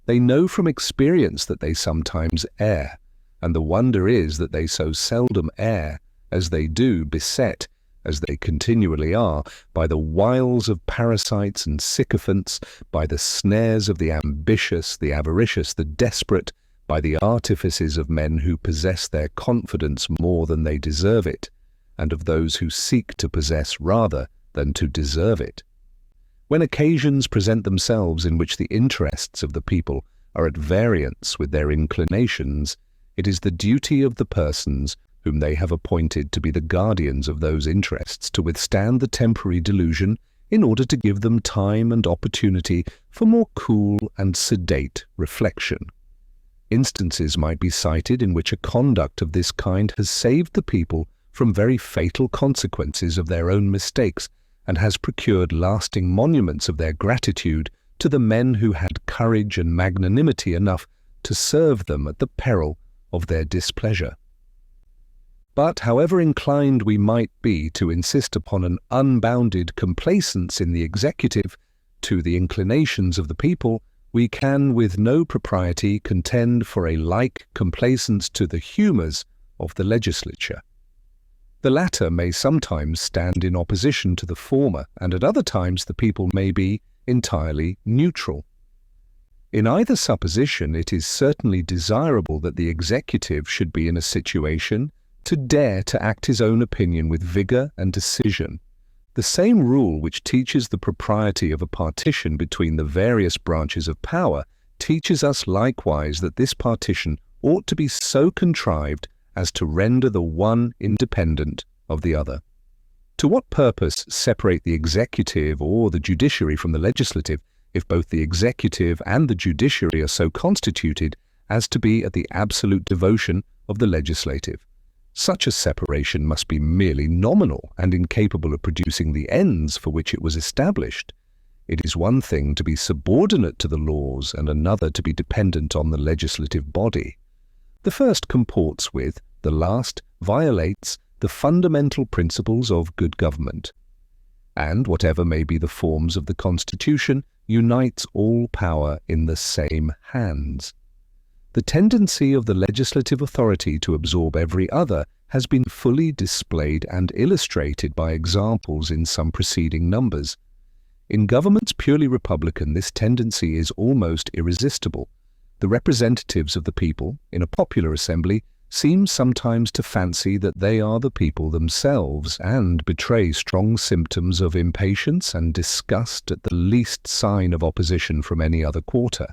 They know from experience that they sometimes err, and the wonder is that they so seldom err as they do, beset, as they continually are, by the wiles of parasites and sycophants, by the snares of the ambitious, the avaricious, the desperate, by the artifices of men who possess their confidence more than they deserve it, and of those who seek to possess rather than to deserve it. When occasions present themselves in which the interests of the people are at variance with their inclinations, it is the duty of the persons whom they have appointed to be the guardians of those interests to withstand the temporary delusion in order to give them time and opportunity for more cool and sedate reflection. Instances might be cited in which a conduct of this kind has saved the people from very fatal consequences of their own mistakes, and has procured lasting monuments of their gratitude to the men who had courage and magnanimity enough to serve them at the peril of their displeasure. But however inclined we might be to insist upon an unbounded complaisance in the executive to the inclinations of the people, we can with no propriety contend for a like complaisance to the humours of the legislature. The latter may sometimes stand in opposition to the former, and at other times the people may be entirely neutral. In either supposition, it is certainly desirable that the executive should be in a situation to dare to act his own opinion with vigour and decision. The same rule which teaches the propriety of a partition between the various branches of power teaches us likewise that this partition ought to be so contrived as to render the one independent of the other. To what purpose separate the executive or the judiciary from the legislative, if both the executive and the judiciary are so constituted as to be at the absolute devotion of the legislative? Such a separation must be merely nominal and incapable of producing the ends for which it was established. It is one thing to be subordinate to the laws and another to be dependent on the legislative body. The first comports with, the last violates the fundamental principles of good government, and whatever may be the forms of the Constitution, unites all power in the same hands. The tendency of the legislative authority to absorb every other has been fully displayed and illustrated by examples in some preceding numbers. In governments purely republican, this tendency is almost irresistible. The representatives of the people, in a popular assembly, seem sometimes to fancy that they are the people themselves, and betray strong symptoms of impatience and disgust at the least sign of opposition from any other quarter,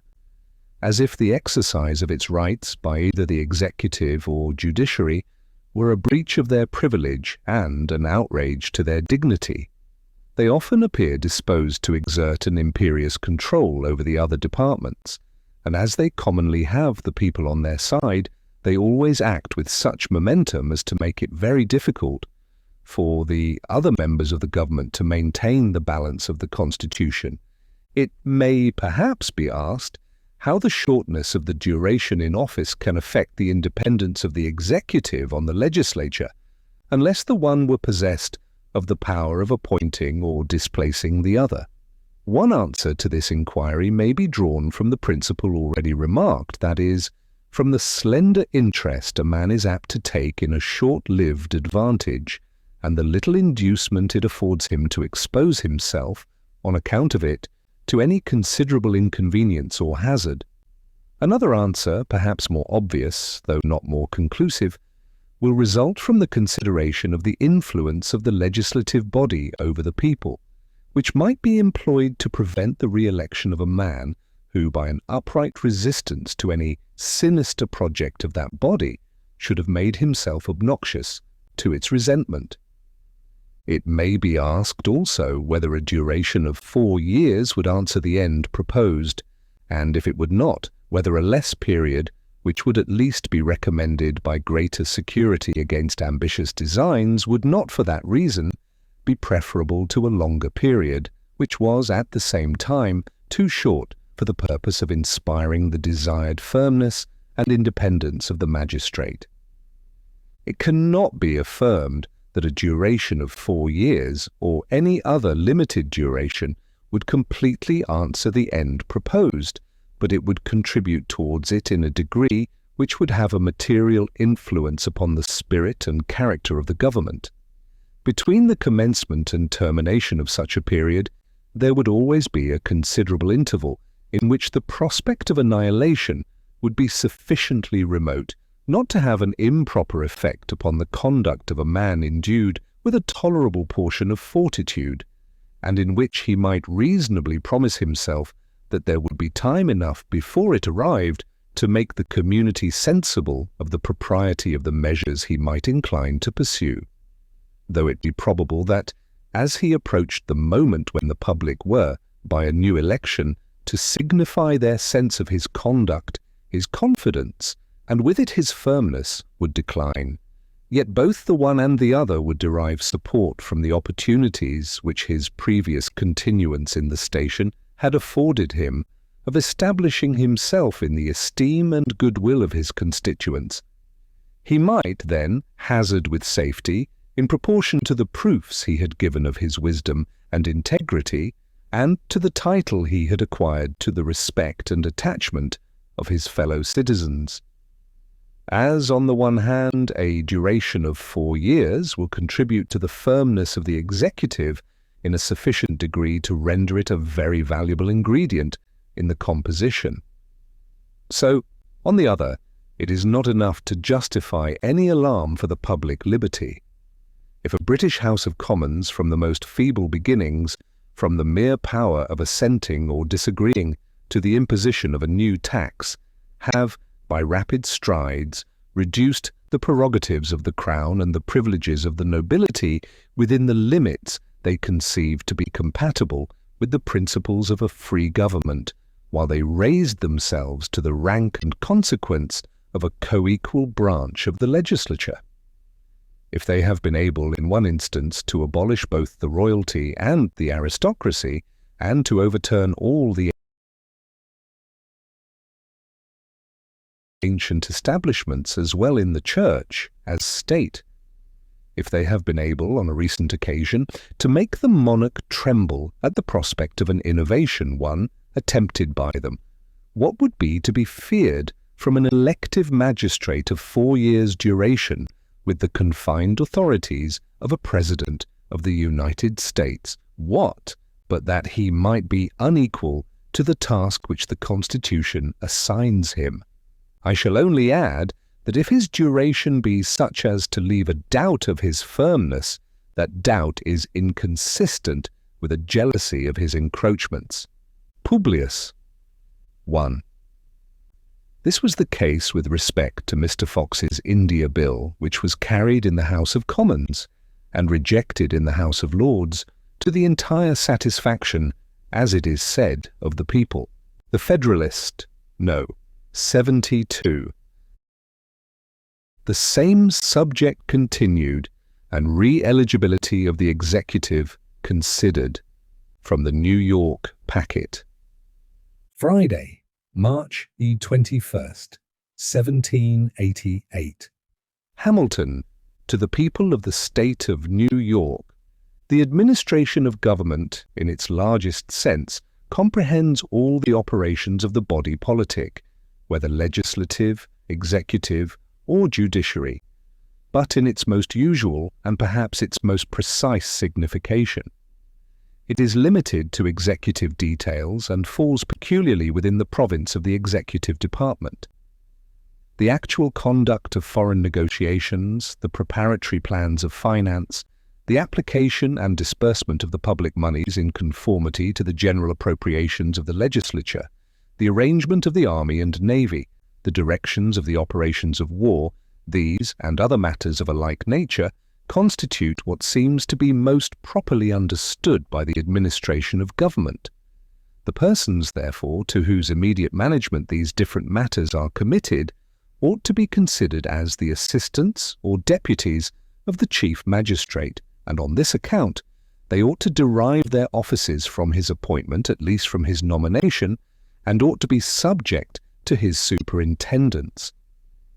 as if the exercise of its rights by either the executive or judiciary were a breach of their privilege and an outrage to their dignity. They often appear disposed to exert an imperious control over the other departments, and as they commonly have the people on their side, they always act with such momentum as to make it very difficult for the other members of the government to maintain the balance of the Constitution. It may perhaps be asked how the shortness of the duration in office can affect the independence of the executive on the legislature, unless the one were possessed of the power of appointing or displacing the other. One answer to this inquiry may be drawn from the principle already remarked, that is, from the slender interest a man is apt to take in a short-lived advantage, and the little inducement it affords him to expose himself, on account of it, to any considerable inconvenience or hazard. Another answer, perhaps more obvious, though not more conclusive, will result from the consideration of the influence of the legislative body over the people, which might be employed to prevent the re-election of a man who, by an upright resistance to any sinister project of that body, should have made himself obnoxious to its resentment. It may be asked also whether a duration of 4 years would answer the end proposed, and if it would not, whether a less period, which would at least be recommended by greater security against ambitious designs, would not for that reason be preferable to a longer period, which was at the same time too short for the purpose of inspiring the desired firmness and independence of the magistrate. It cannot be affirmed that a duration of 4 years, or any other limited duration, would completely answer the end proposed, but it would contribute towards it in a degree which would have a material influence upon the spirit and character of the government. Between the commencement and termination of such a period, there would always be a considerable interval in which the prospect of annihilation would be sufficiently remote not to have an improper effect upon the conduct of a man endued with a tolerable portion of fortitude, and in which he might reasonably promise himself that there would be time enough before it arrived to make the community sensible of the propriety of the measures he might incline to pursue, though it be probable that, as he approached the moment when the public were, by a new election, to signify their sense of his conduct, his confidence, and with it his firmness, would decline, yet both the one and the other would derive support from the opportunities which his previous continuance in the station had afforded him of establishing himself in the esteem and goodwill of his constituents. He might, then, hazard with safety, in proportion to the proofs he had given of his wisdom and integrity, and to the title he had acquired to the respect and attachment of his fellow citizens. As, on the one hand, a duration of 4 years will contribute to the firmness of the executive in a sufficient degree to render it a very valuable ingredient in the composition, so, on the other, it is not enough to justify any alarm for the public liberty. If a British House of Commons, from the most feeble beginnings, from the mere power of assenting or disagreeing to the imposition of a new tax, have, by rapid strides, reduced the prerogatives of the Crown and the privileges of the nobility within the limits they conceive to be compatible with the principles of a free government, while they raised themselves to the rank and consequence of a co-equal branch of the legislature. If they have been able in one instance to abolish both the royalty and the aristocracy, and to overturn all the ancient establishments as well in the Church as State, if they have been able, on a recent occasion, to make the monarch tremble at the prospect of an innovation, one attempted by them, what would be to be feared from an elective magistrate of 4 years' duration with the confined authorities of a President of the United States? What, but that he might be unequal to the task which the Constitution assigns him? I shall only add that if his duration be such as to leave a doubt of his firmness, that doubt is inconsistent with a jealousy of his encroachments. Publius. 1. This was the case with respect to Mr. Fox's India Bill, which was carried in the House of Commons and rejected in the House of Lords to the entire satisfaction, as it is said, of the people. The Federalist, no, 72. The same subject continued, and re-eligibility of the executive considered, from the New York packet. Friday, March the 21st, 1788. Hamilton, to the people of the state of New York. The administration of government, in its largest sense, comprehends all the operations of the body politic, whether legislative, executive, or judiciary, but in its most usual and perhaps its most precise signification. It is limited to executive details and falls peculiarly within the province of the executive department. The actual conduct of foreign negotiations, the preparatory plans of finance, the application and disbursement of the public monies in conformity to the general appropriations of the legislature, the arrangement of the army and navy, the directions of the operations of war, these and other matters of a like nature constitute what seems to be most properly understood by the administration of government. The persons, therefore, to whose immediate management these different matters are committed ought to be considered as the assistants or deputies of the chief magistrate, and on this account they ought to derive their offices from his appointment, at least from his nomination, and ought to be subject to his superintendence.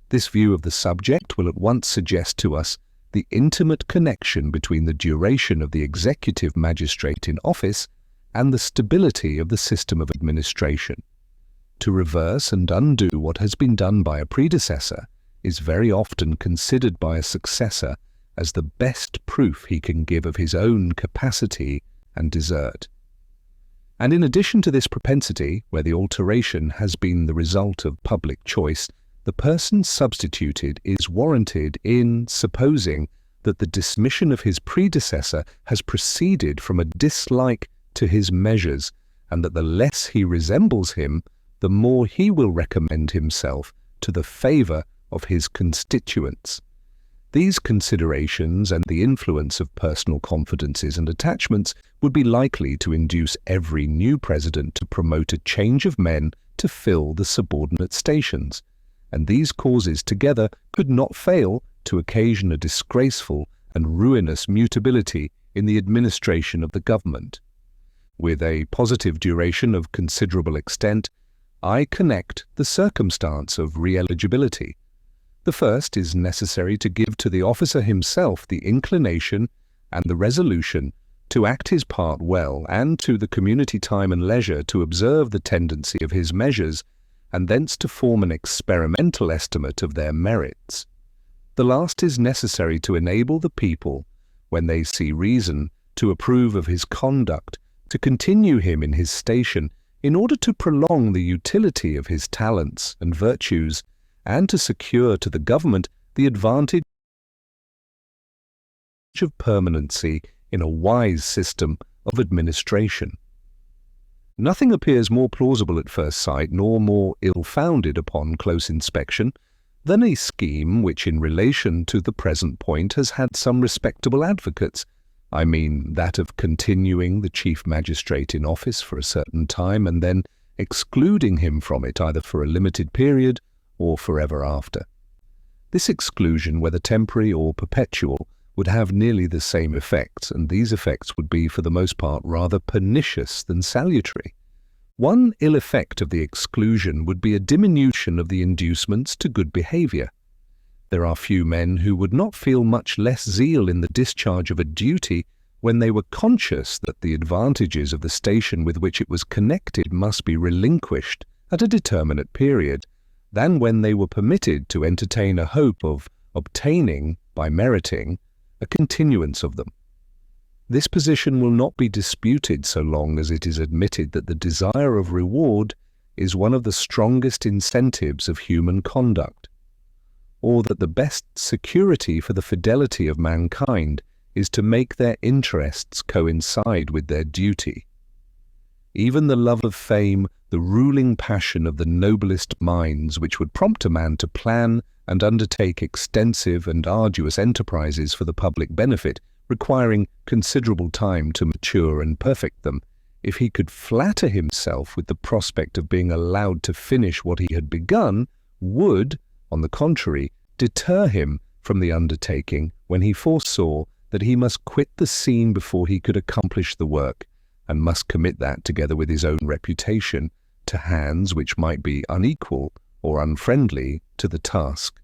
This view of the subject will at once suggest to us the intimate connection between the duration of the executive magistrate in office and the stability of the system of administration. To reverse and undo what has been done by a predecessor is very often considered by a successor as the best proof he can give of his own capacity and desert. And in addition to this propensity, where the alteration has been the result of public choice, the person substituted is warranted in supposing that the dismission of his predecessor has proceeded from a dislike to his measures, and that the less he resembles him, the more he will recommend himself to the favour of his constituents. These considerations and the influence of personal confidences and attachments would be likely to induce every new president to promote a change of men to fill the subordinate stations, and these causes together could not fail to occasion a disgraceful and ruinous mutability in the administration of the government. With a positive duration of considerable extent, I connect the circumstance of re-eligibility. The first is necessary to give to the officer himself the inclination and the resolution to act his part well, and to the community time and leisure to observe the tendency of his measures, and thence to form an experimental estimate of their merits. The last is necessary to enable the people, when they see reason, to approve of his conduct, to continue him in his station, in order to prolong the utility of his talents and virtues, and to secure to the government the advantage of permanency in a wise system of administration. Nothing appears more plausible at first sight, nor more ill-founded upon close inspection, than a scheme which in relation to the present point has had some respectable advocates. I mean that of continuing the chief magistrate in office for a certain time and then excluding him from it either for a limited period or forever after. This exclusion, whether temporary or perpetual, would have nearly the same effects, and these effects would be for the most part rather pernicious than salutary. One ill effect of the exclusion would be a diminution of the inducements to good behaviour. There are few men who would not feel much less zeal in the discharge of a duty when they were conscious that the advantages of the station with which it was connected must be relinquished at a determinate period, than when they were permitted to entertain a hope of obtaining, by meriting, a continuance of them. This position will not be disputed so long as it is admitted that the desire of reward is one of the strongest incentives of human conduct, or that the best security for the fidelity of mankind is to make their interests coincide with their duty. Even the love of fame, the ruling passion of the noblest minds, which would prompt a man to plan and undertake extensive and arduous enterprises for the public benefit, requiring considerable time to mature and perfect them, if he could flatter himself with the prospect of being allowed to finish what he had begun, would, on the contrary, deter him from the undertaking when he foresaw that he must quit the scene before he could accomplish the work, and must commit that, together with his own reputation, to hands which might be unequal or unfriendly to the task.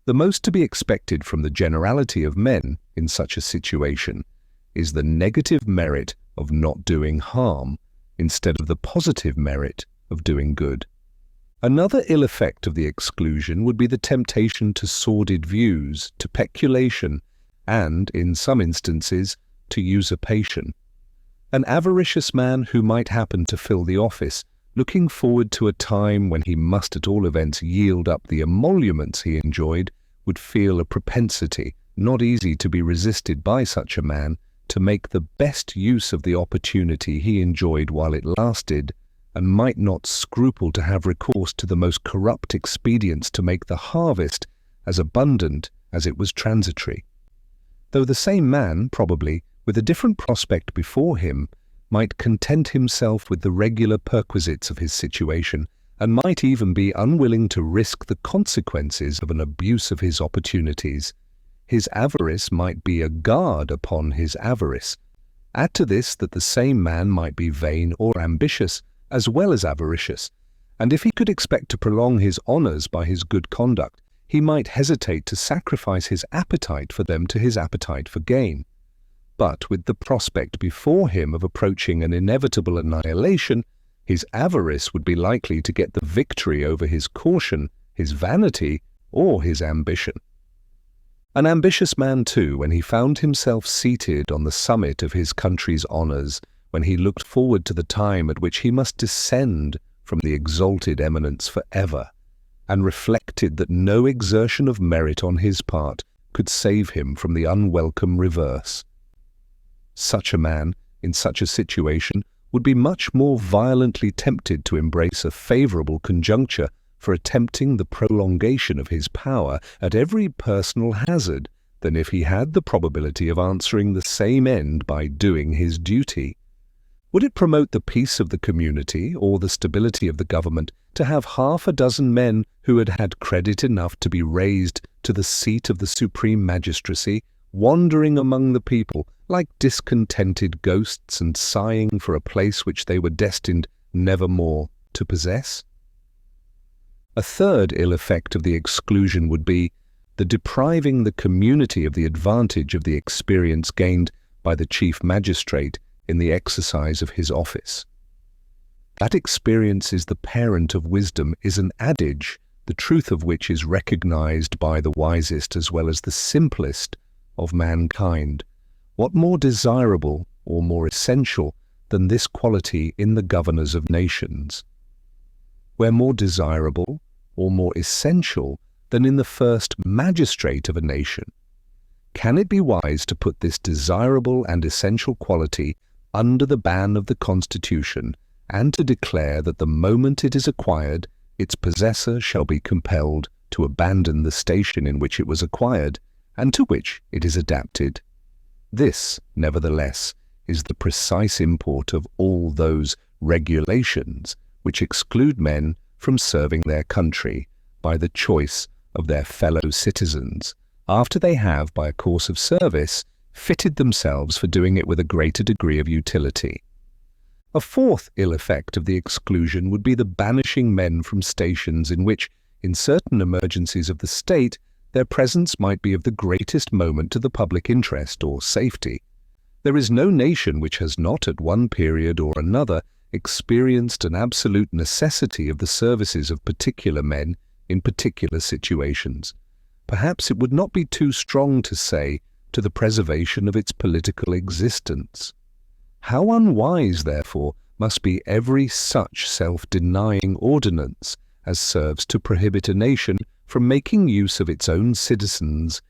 The most to be expected from the generality of men in such a situation is the negative merit of not doing harm instead of the positive merit of doing good. Another ill effect of the exclusion would be the temptation to sordid views, to peculation, and, in some instances, to usurpation. An avaricious man who might happen to fill the office looking forward to a time when he must at all events yield up the emoluments he enjoyed, would feel a propensity, not easy to be resisted by such a man, to make the best use of the opportunity he enjoyed while it lasted, and might not scruple to have recourse to the most corrupt expedients to make the harvest as abundant as it was transitory. Though the same man, probably, with a different prospect before him, might content himself with the regular perquisites of his situation, and might even be unwilling to risk the consequences of an abuse of his opportunities. His avarice might be a guard upon his avarice. Add to this that the same man might be vain or ambitious, as well as avaricious, and if he could expect to prolong his honours by his good conduct, he might hesitate to sacrifice his appetite for them to his appetite for gain. But with the prospect before him of approaching an inevitable annihilation, his avarice would be likely to get the victory over his caution, his vanity, or his ambition. An ambitious man, too, when he found himself seated on the summit of his country's honours, when he looked forward to the time at which he must descend from the exalted eminence for ever, and reflected that no exertion of merit on his part could save him from the unwelcome reverse. Such a man, in such a situation, would be much more violently tempted to embrace a favourable conjuncture for attempting the prolongation of his power at every personal hazard than if he had the probability of answering the same end by doing his duty. Would it promote the peace of the community or the stability of the government to have half a dozen men who had had credit enough to be raised to the seat of the supreme magistracy, wandering among the people like discontented ghosts and sighing for a place which they were destined never more to possess? A third ill effect of the exclusion would be the depriving the community of the advantage of the experience gained by the chief magistrate in the exercise of his office. That experience is the parent of wisdom is an adage, the truth of which is recognized by the wisest as well as the simplest of mankind. What more desirable or more essential than this quality in the governors of nations? Where more desirable or more essential than in the first magistrate of a nation? Can it be wise to put this desirable and essential quality under the ban of the Constitution, and to declare that the moment it is acquired, its possessor shall be compelled to abandon the station in which it was acquired, and to which it is adapted? This, nevertheless, is the precise import of all those regulations which exclude men from serving their country by the choice of their fellow citizens, after they have, by a course of service, fitted themselves for doing it with a greater degree of utility. A fourth ill effect of the exclusion would be the banishing men from stations in which, in certain emergencies of the state, their presence might be of the greatest moment to the public interest or safety. There is no nation which has not at one period or another experienced an absolute necessity of the services of particular men in particular situations. Perhaps it would not be too strong to say, to the preservation of its political existence. How unwise, therefore, must be every such self-denying ordinance as serves to prohibit a nation from making use of its own citizens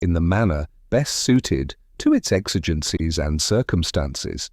in the manner best suited to its exigencies and circumstances.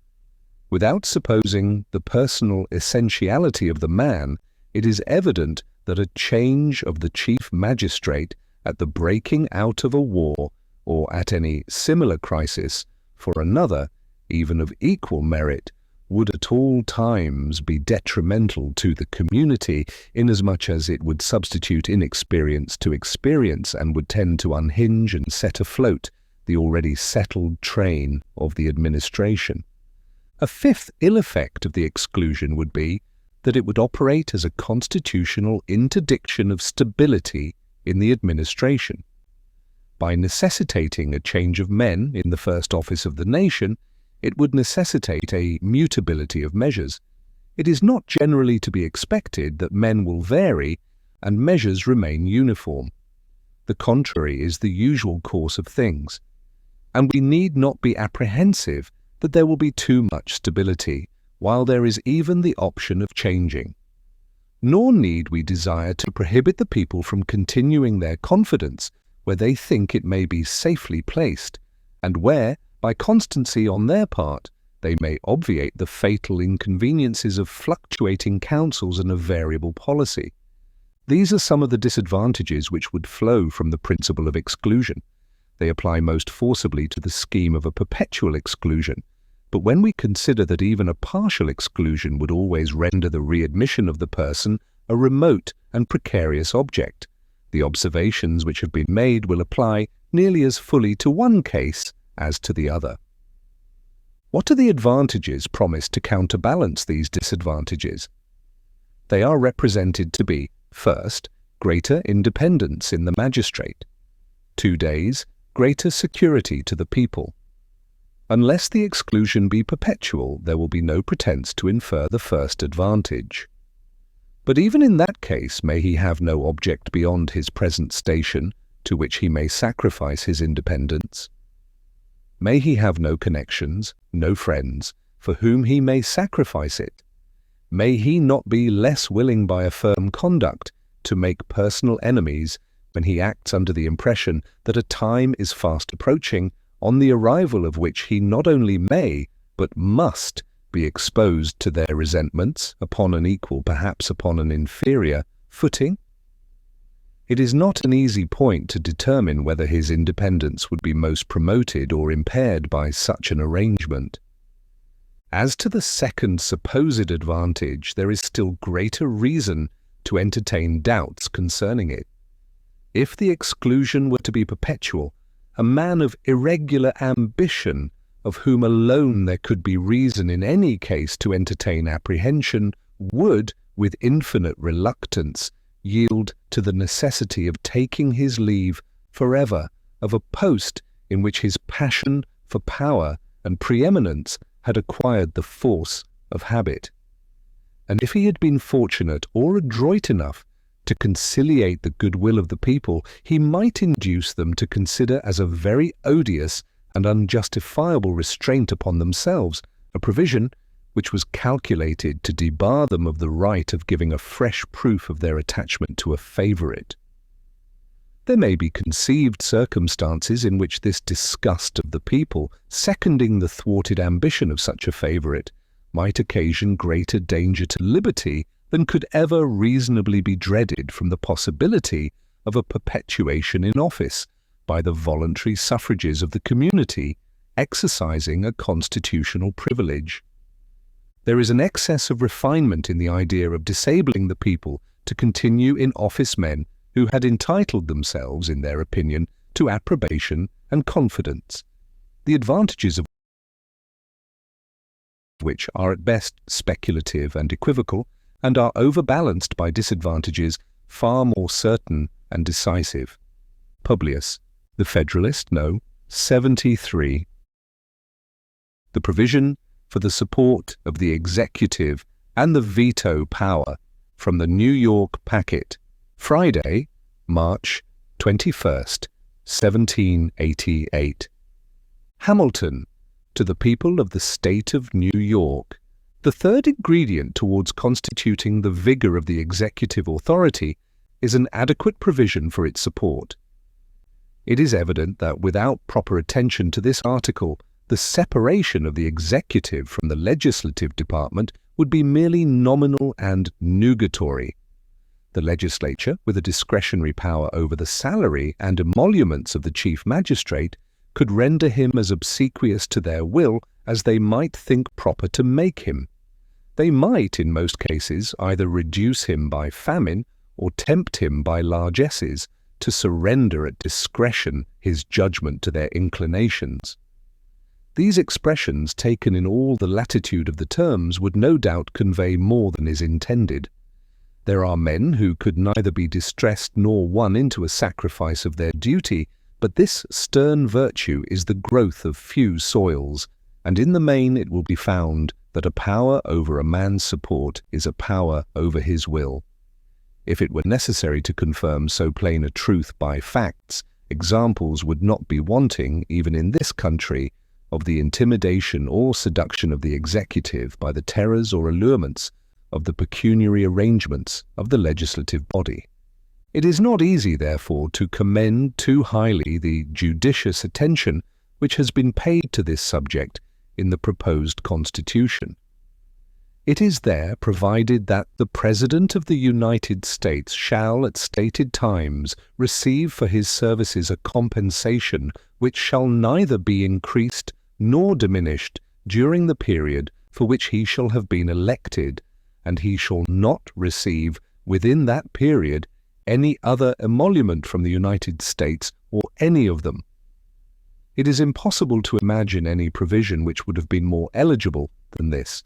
Without supposing the personal essentiality of the man, it is evident that a change of the chief magistrate at the breaking out of a war, or at any similar crisis, for another, even of equal merit, would at all times be detrimental to the community, inasmuch as it would substitute inexperience to experience and would tend to unhinge and set afloat the already settled train of the administration. A fifth ill effect of the exclusion would be that it would operate as a constitutional interdiction of stability in the administration. By necessitating a change of men in the first office of the nation, it would necessitate a mutability of measures. It is not generally to be expected that men will vary and measures remain uniform. The contrary is the usual course of things, and we need not be apprehensive that there will be too much stability, while there is even the option of changing. Nor need we desire to prohibit the people from continuing their confidence where they think it may be safely placed, and where, by constancy on their part, they may obviate the fatal inconveniences of fluctuating counsels and a variable policy. These are some of the disadvantages which would flow from the principle of exclusion. They apply most forcibly to the scheme of a perpetual exclusion, but when we consider that even a partial exclusion would always render the readmission of the person a remote and precarious object, the observations which have been made will apply nearly as fully to one case as to the other. What are the advantages promised to counterbalance these disadvantages? They are represented to be, first, greater independence in the magistrate. 2 days, greater security to the people. Unless the exclusion be perpetual, there will be no pretence to infer the first advantage. But even in that case, may he have no object beyond his present station, to which he may sacrifice his independence? May he have no connections, no friends, for whom he may sacrifice it? May he not be less willing by a firm conduct to make personal enemies when he acts under the impression that a time is fast approaching, on the arrival of which he not only may, but must, be exposed to their resentments upon an equal, perhaps upon an inferior, footing? It is not an easy point to determine whether his independence would be most promoted or impaired by such an arrangement. As to the second supposed advantage, there is still greater reason to entertain doubts concerning it. If the exclusion were to be perpetual, a man of irregular ambition, of whom alone there could be reason in any case to entertain apprehension, would, with infinite reluctance, yield to the necessity of taking his leave forever of a post in which his passion for power and preeminence had acquired the force of habit. And if he had been fortunate or adroit enough to conciliate the goodwill of the people, he might induce them to consider as a very odious and unjustifiable restraint upon themselves a provision which was calculated to debar them of the right of giving a fresh proof of their attachment to a favourite. There may be conceived circumstances in which this disgust of the people, seconding the thwarted ambition of such a favourite, might occasion greater danger to liberty than could ever reasonably be dreaded from the possibility of a perpetuation in office by the voluntary suffrages of the community exercising a constitutional privilege. There is an excess of refinement in the idea of disabling the people to continue in office men who had entitled themselves, in their opinion, to approbation and confidence, the advantages of which are at best speculative and equivocal, and are overbalanced by disadvantages far more certain and decisive. Publius, the Federalist, No. 73. The provision for the support of the executive and the veto power from the New York packet, Friday, March 21st, 1788. Hamilton, to the people of the state of New York. The third ingredient towards constituting the vigor of the executive authority is an adequate provision for its support. It is evident that without proper attention to this article, the separation of the executive from the legislative department would be merely nominal and nugatory. The legislature, with a discretionary power over the salary and emoluments of the chief magistrate, could render him as obsequious to their will as they might think proper to make him. They might, in most cases, either reduce him by famine or tempt him by largesses to surrender at discretion his judgment to their inclinations. These expressions, taken in all the latitude of the terms, would no doubt convey more than is intended. There are men who could neither be distressed nor won into a sacrifice of their duty, but this stern virtue is the growth of few soils, and in the main it will be found that a power over a man's support is a power over his will. If it were necessary to confirm so plain a truth by facts, examples would not be wanting, even in this country, of the intimidation or seduction of the executive by the terrors or allurements of the pecuniary arrangements of the legislative body. It is not easy, therefore, to commend too highly the judicious attention which has been paid to this subject in the proposed Constitution. It is there provided that the President of the United States shall at stated times receive for his services a compensation which shall neither be increased nor diminished during the period for which he shall have been elected, and he shall not receive within that period any other emolument from the United States or any of them. It is impossible to imagine any provision which would have been more eligible than this.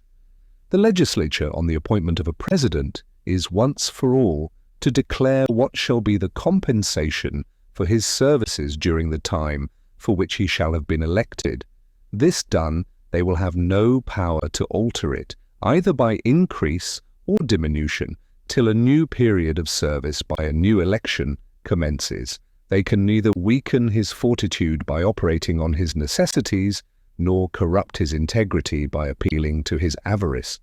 The legislature, on the appointment of a president, is once for all to declare what shall be the compensation for his services during the time for which he shall have been elected. This done, they will have no power to alter it, either by increase or diminution, till a new period of service by a new election commences. They can neither weaken his fortitude by operating on his necessities, nor corrupt his integrity by appealing to his avarice.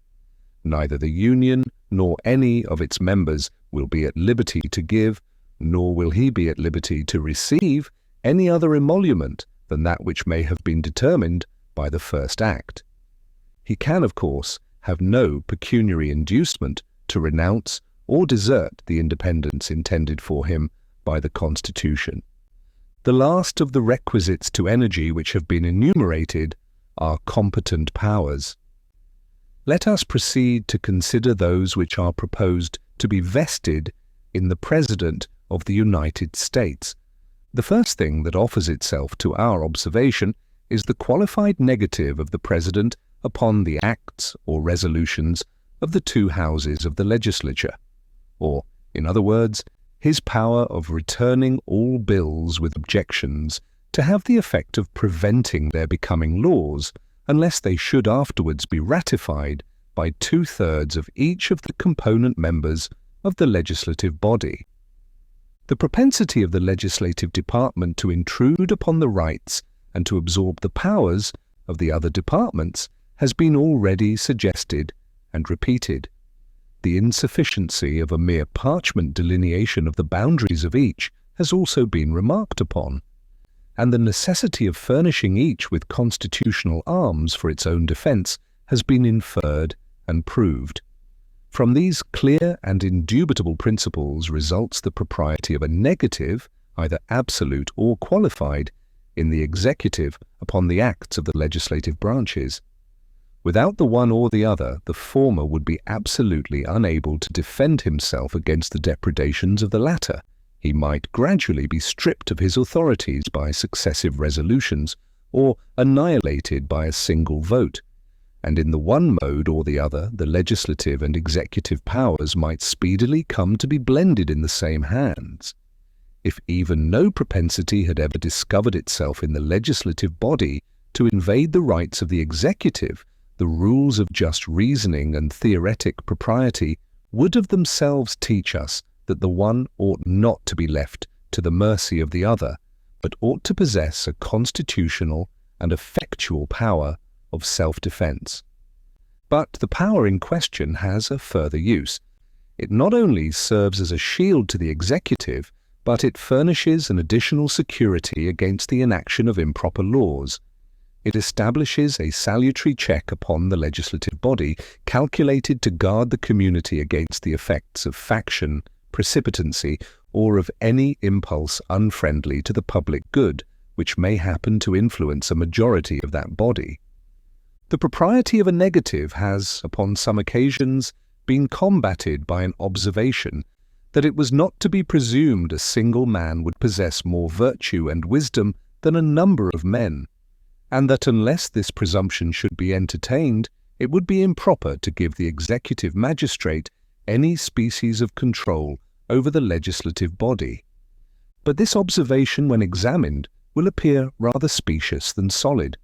Neither the Union nor any of its members will be at liberty to give, nor will he be at liberty to receive, any other emolument than that which may have been determined by the first act. He can, of course, have no pecuniary inducement to renounce or desert the independence intended for him by the Constitution. The last of the requisites to energy which have been enumerated are competent powers. Let us proceed to consider those which are proposed to be vested in the President of the United States. The first thing that offers itself to our observation is the qualified negative of the President upon the acts or resolutions of the two houses of the legislature, or, in other words, his power of returning all bills with objections to have the effect of preventing their becoming laws, unless they should afterwards be ratified by 2/3 of each of the component members of the legislative body. The propensity of the legislative department to intrude upon the rights and to absorb the powers of the other departments has been already suggested and repeated. The insufficiency of a mere parchment delineation of the boundaries of each has also been remarked upon, and the necessity of furnishing each with constitutional arms for its own defence has been inferred and proved. From these clear and indubitable principles results the propriety of a negative, either absolute or qualified, in the executive upon the acts of the legislative branches. Without the one or the other, the former would be absolutely unable to defend himself against the depredations of the latter. He might gradually be stripped of his authorities by successive resolutions, or annihilated by a single vote. And in the one mode or the other, the legislative and executive powers might speedily come to be blended in the same hands. If even no propensity had ever discovered itself in the legislative body to invade the rights of the executive, the rules of just reasoning and theoretic propriety would of themselves teach us that the one ought not to be left to the mercy of the other, but ought to possess a constitutional and effectual power of self-defense. But the power in question has a further use. It not only serves as a shield to the executive, but it furnishes an additional security against the inaction of improper laws. It establishes a salutary check upon the legislative body, calculated to guard the community against the effects of faction, precipitancy, or of any impulse unfriendly to the public good, which may happen to influence a majority of that body. The propriety of a negative has, upon some occasions, been combated by an observation that it was not to be presumed a single man would possess more virtue and wisdom than a number of men, and that unless this presumption should be entertained, it would be improper to give the executive magistrate any species of control over the legislative body. But this observation, when examined, will appear rather specious than solid.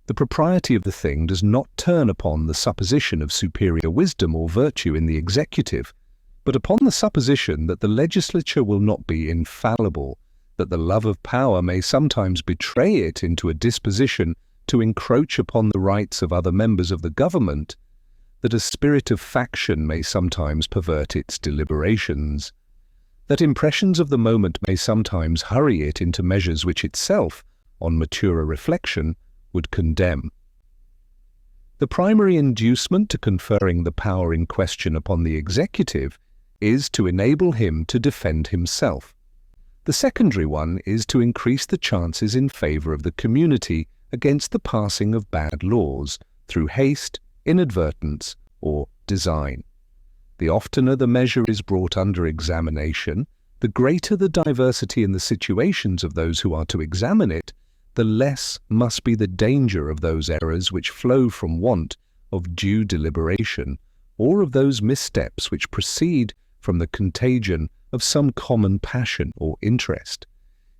The propriety of the thing does not turn upon the supposition of superior wisdom or virtue in the executive, but upon the supposition that the legislature will not be infallible, that the love of power may sometimes betray it into a disposition to encroach upon the rights of other members of the government, that a spirit of faction may sometimes pervert its deliberations, that impressions of the moment may sometimes hurry it into measures which itself, on maturer reflection, would condemn. The primary inducement to conferring the power in question upon the executive is to enable him to defend himself. The secondary one is to increase the chances in favor of the community against the passing of bad laws through haste, inadvertence, or design. The oftener the measure is brought under examination, the greater the diversity in the situations of those who are to examine it, the less must be the danger of those errors which flow from want of due deliberation, or of those missteps which proceed from the contagion of some common passion or interest.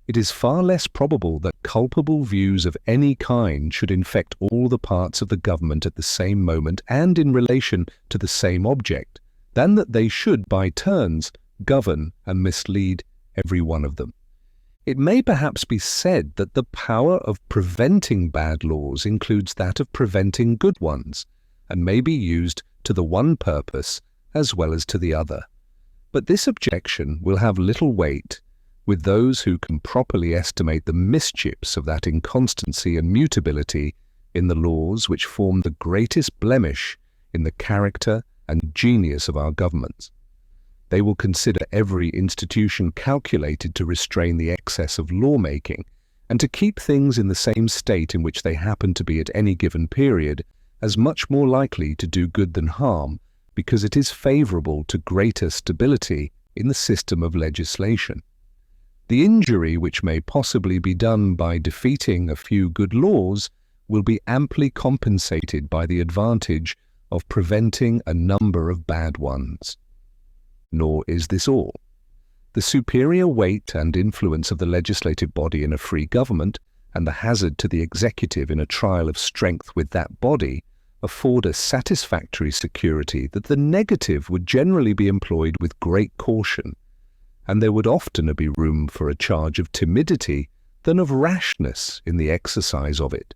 It is far less probable that culpable views of any kind should infect all the parts of the government at the same moment and in relation to the same object, than that they should, by turns, govern and mislead every one of them. It may perhaps be said that the power of preventing bad laws includes that of preventing good ones, and may be used to the one purpose as well as to the other. But this objection will have little weight with those who can properly estimate the mischiefs of that inconstancy and mutability in the laws which form the greatest blemish in the character and genius of our governments. They will consider every institution calculated to restrain the excess of lawmaking and to keep things in the same state in which they happen to be at any given period as much more likely to do good than harm, because it is favorable to greater stability in the system of legislation. The injury which may possibly be done by defeating a few good laws will be amply compensated by the advantage of preventing a number of bad ones. Nor is this all. The superior weight and influence of the legislative body in a free government, and the hazard to the executive in a trial of strength with that body, afford a satisfactory security that the negative would generally be employed with great caution, and there would oftener be room for a charge of timidity than of rashness in the exercise of it.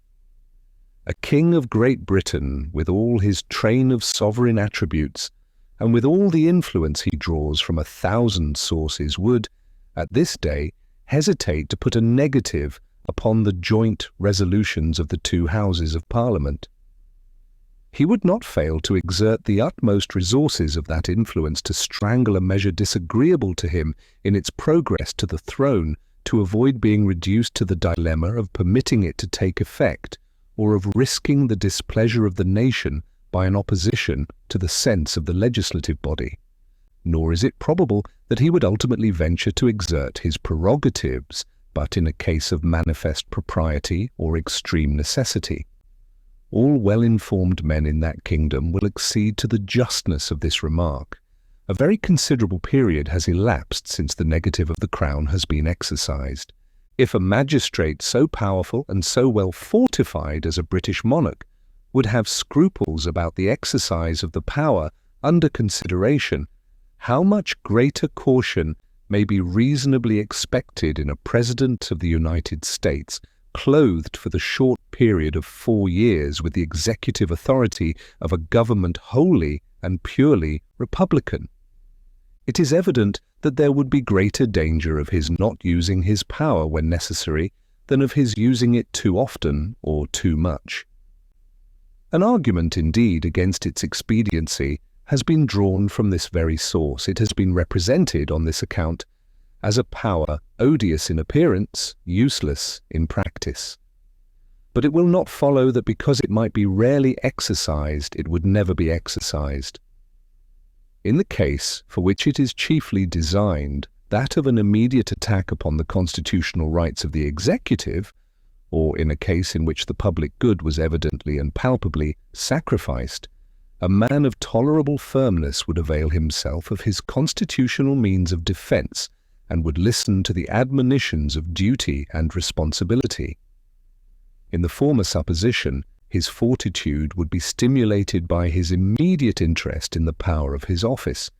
A king of Great Britain, with all his train of sovereign attributes, and with all the influence he draws from 1,000 sources, would, at this day, hesitate to put a negative upon the joint resolutions of the two Houses of Parliament. He would not fail to exert the utmost resources of that influence to strangle a measure disagreeable to him in its progress to the throne, to avoid being reduced to the dilemma of permitting it to take effect, or of risking the displeasure of the nation by an opposition to the sense of the legislative body. Nor is it probable that he would ultimately venture to exert his prerogatives but in a case of manifest propriety or extreme necessity. All well-informed men in that kingdom will accede to the justness of this remark. A very considerable period has elapsed since the negative of the crown has been exercised. If a magistrate so powerful and so well fortified as a British monarch would have scruples about the exercise of the power under consideration, how much greater caution may be reasonably expected in a President of the United States, clothed for the short period of 4 years with the executive authority of a government wholly and purely republican? It is evident that there would be greater danger of his not using his power when necessary than of his using it too often or too much. An argument, indeed, against its expediency has been drawn from this very source. It has been represented on this account as a power odious in appearance, useless in practice. But it will not follow that because it might be rarely exercised, it would never be exercised. In the case for which it is chiefly designed, that of an immediate attack upon the constitutional rights of the executive, or in a case in which the public good was evidently and palpably sacrificed, a man of tolerable firmness would avail himself of his constitutional means of defense and would listen to the admonitions of duty and responsibility. In the former supposition, his fortitude would be stimulated by his immediate interest in the power of his office.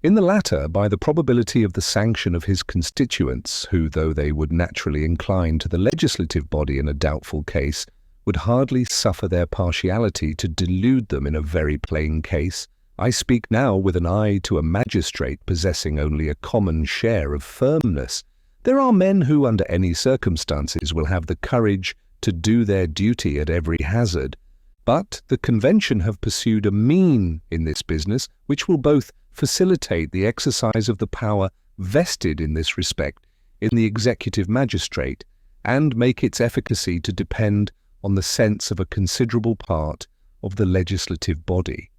In the latter, by the probability of the sanction of his constituents, who, though they would naturally incline to the legislative body in a doubtful case, would hardly suffer their partiality to delude them in a very plain case. I speak now with an eye to a magistrate possessing only a common share of firmness. There are men who, under any circumstances, will have the courage to do their duty at every hazard. But the Convention have pursued a mean in this business which will both facilitate the exercise of the power vested in this respect in the executive magistrate and make its efficacy to depend on the sense of a considerable part of the legislative body.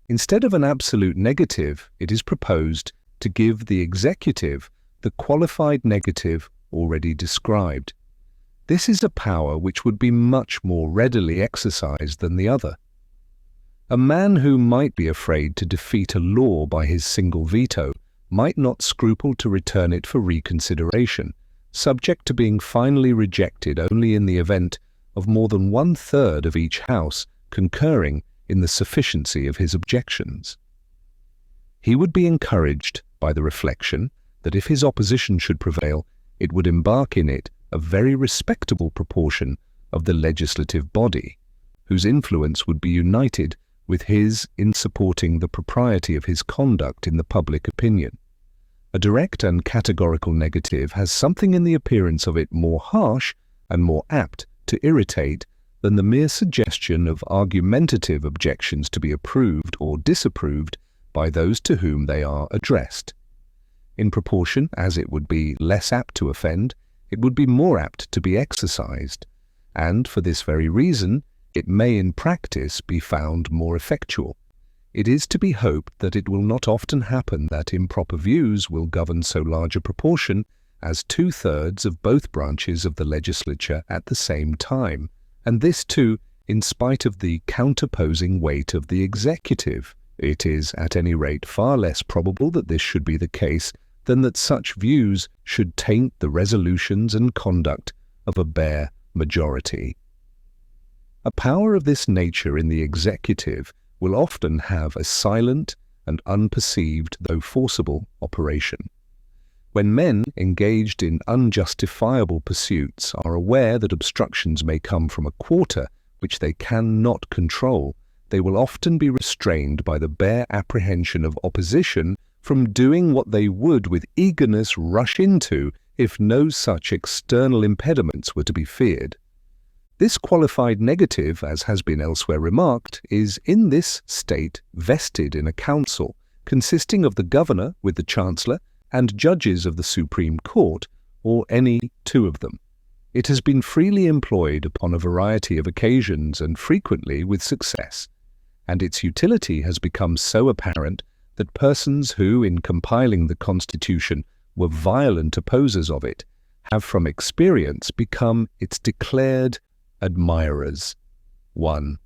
Instead of an absolute negative, it is proposed to give the executive the qualified negative already described. This is a power which would be much more readily exercised than the other. A man who might be afraid to defeat a law by his single veto might not scruple to return it for reconsideration, subject to being finally rejected only in the event of more than 1/3 of each house concurring in the sufficiency of his objections. He would be encouraged by the reflection that if his opposition should prevail, it would embark in it a very respectable proportion of the legislative body, whose influence would be united with his in supporting the propriety of his conduct in the public opinion. A direct and categorical negative has something in the appearance of it more harsh and more apt to irritate than the mere suggestion of argumentative objections to be approved or disapproved by those to whom they are addressed. In proportion as it would be less apt to offend, it would be more apt to be exercised, and for this very reason it may in practice be found more effectual. It is to be hoped that it will not often happen that improper views will govern so large a proportion as 2/3 of both branches of the legislature at the same time, and this too in spite of the counterposing weight of the executive. It is at any rate far less probable that this should be the case than that such views should taint the resolutions and conduct of a bare majority. A power of this nature in the executive will often have a silent and unperceived, though forcible, operation. When men engaged in unjustifiable pursuits are aware that obstructions may come from a quarter which they cannot control, they will often be restrained by the bare apprehension of opposition from doing what they would with eagerness rush into if no such external impediments were to be feared. This qualified negative, as has been elsewhere remarked, is in this state vested in a council consisting of the governor with the chancellor and judges of the Supreme Court, or any two of them. It has been freely employed upon a variety of occasions and frequently with success, and its utility has become so apparent that persons who, in compiling the Constitution, were violent opposers of it, have from experience become its declared admirers. 1.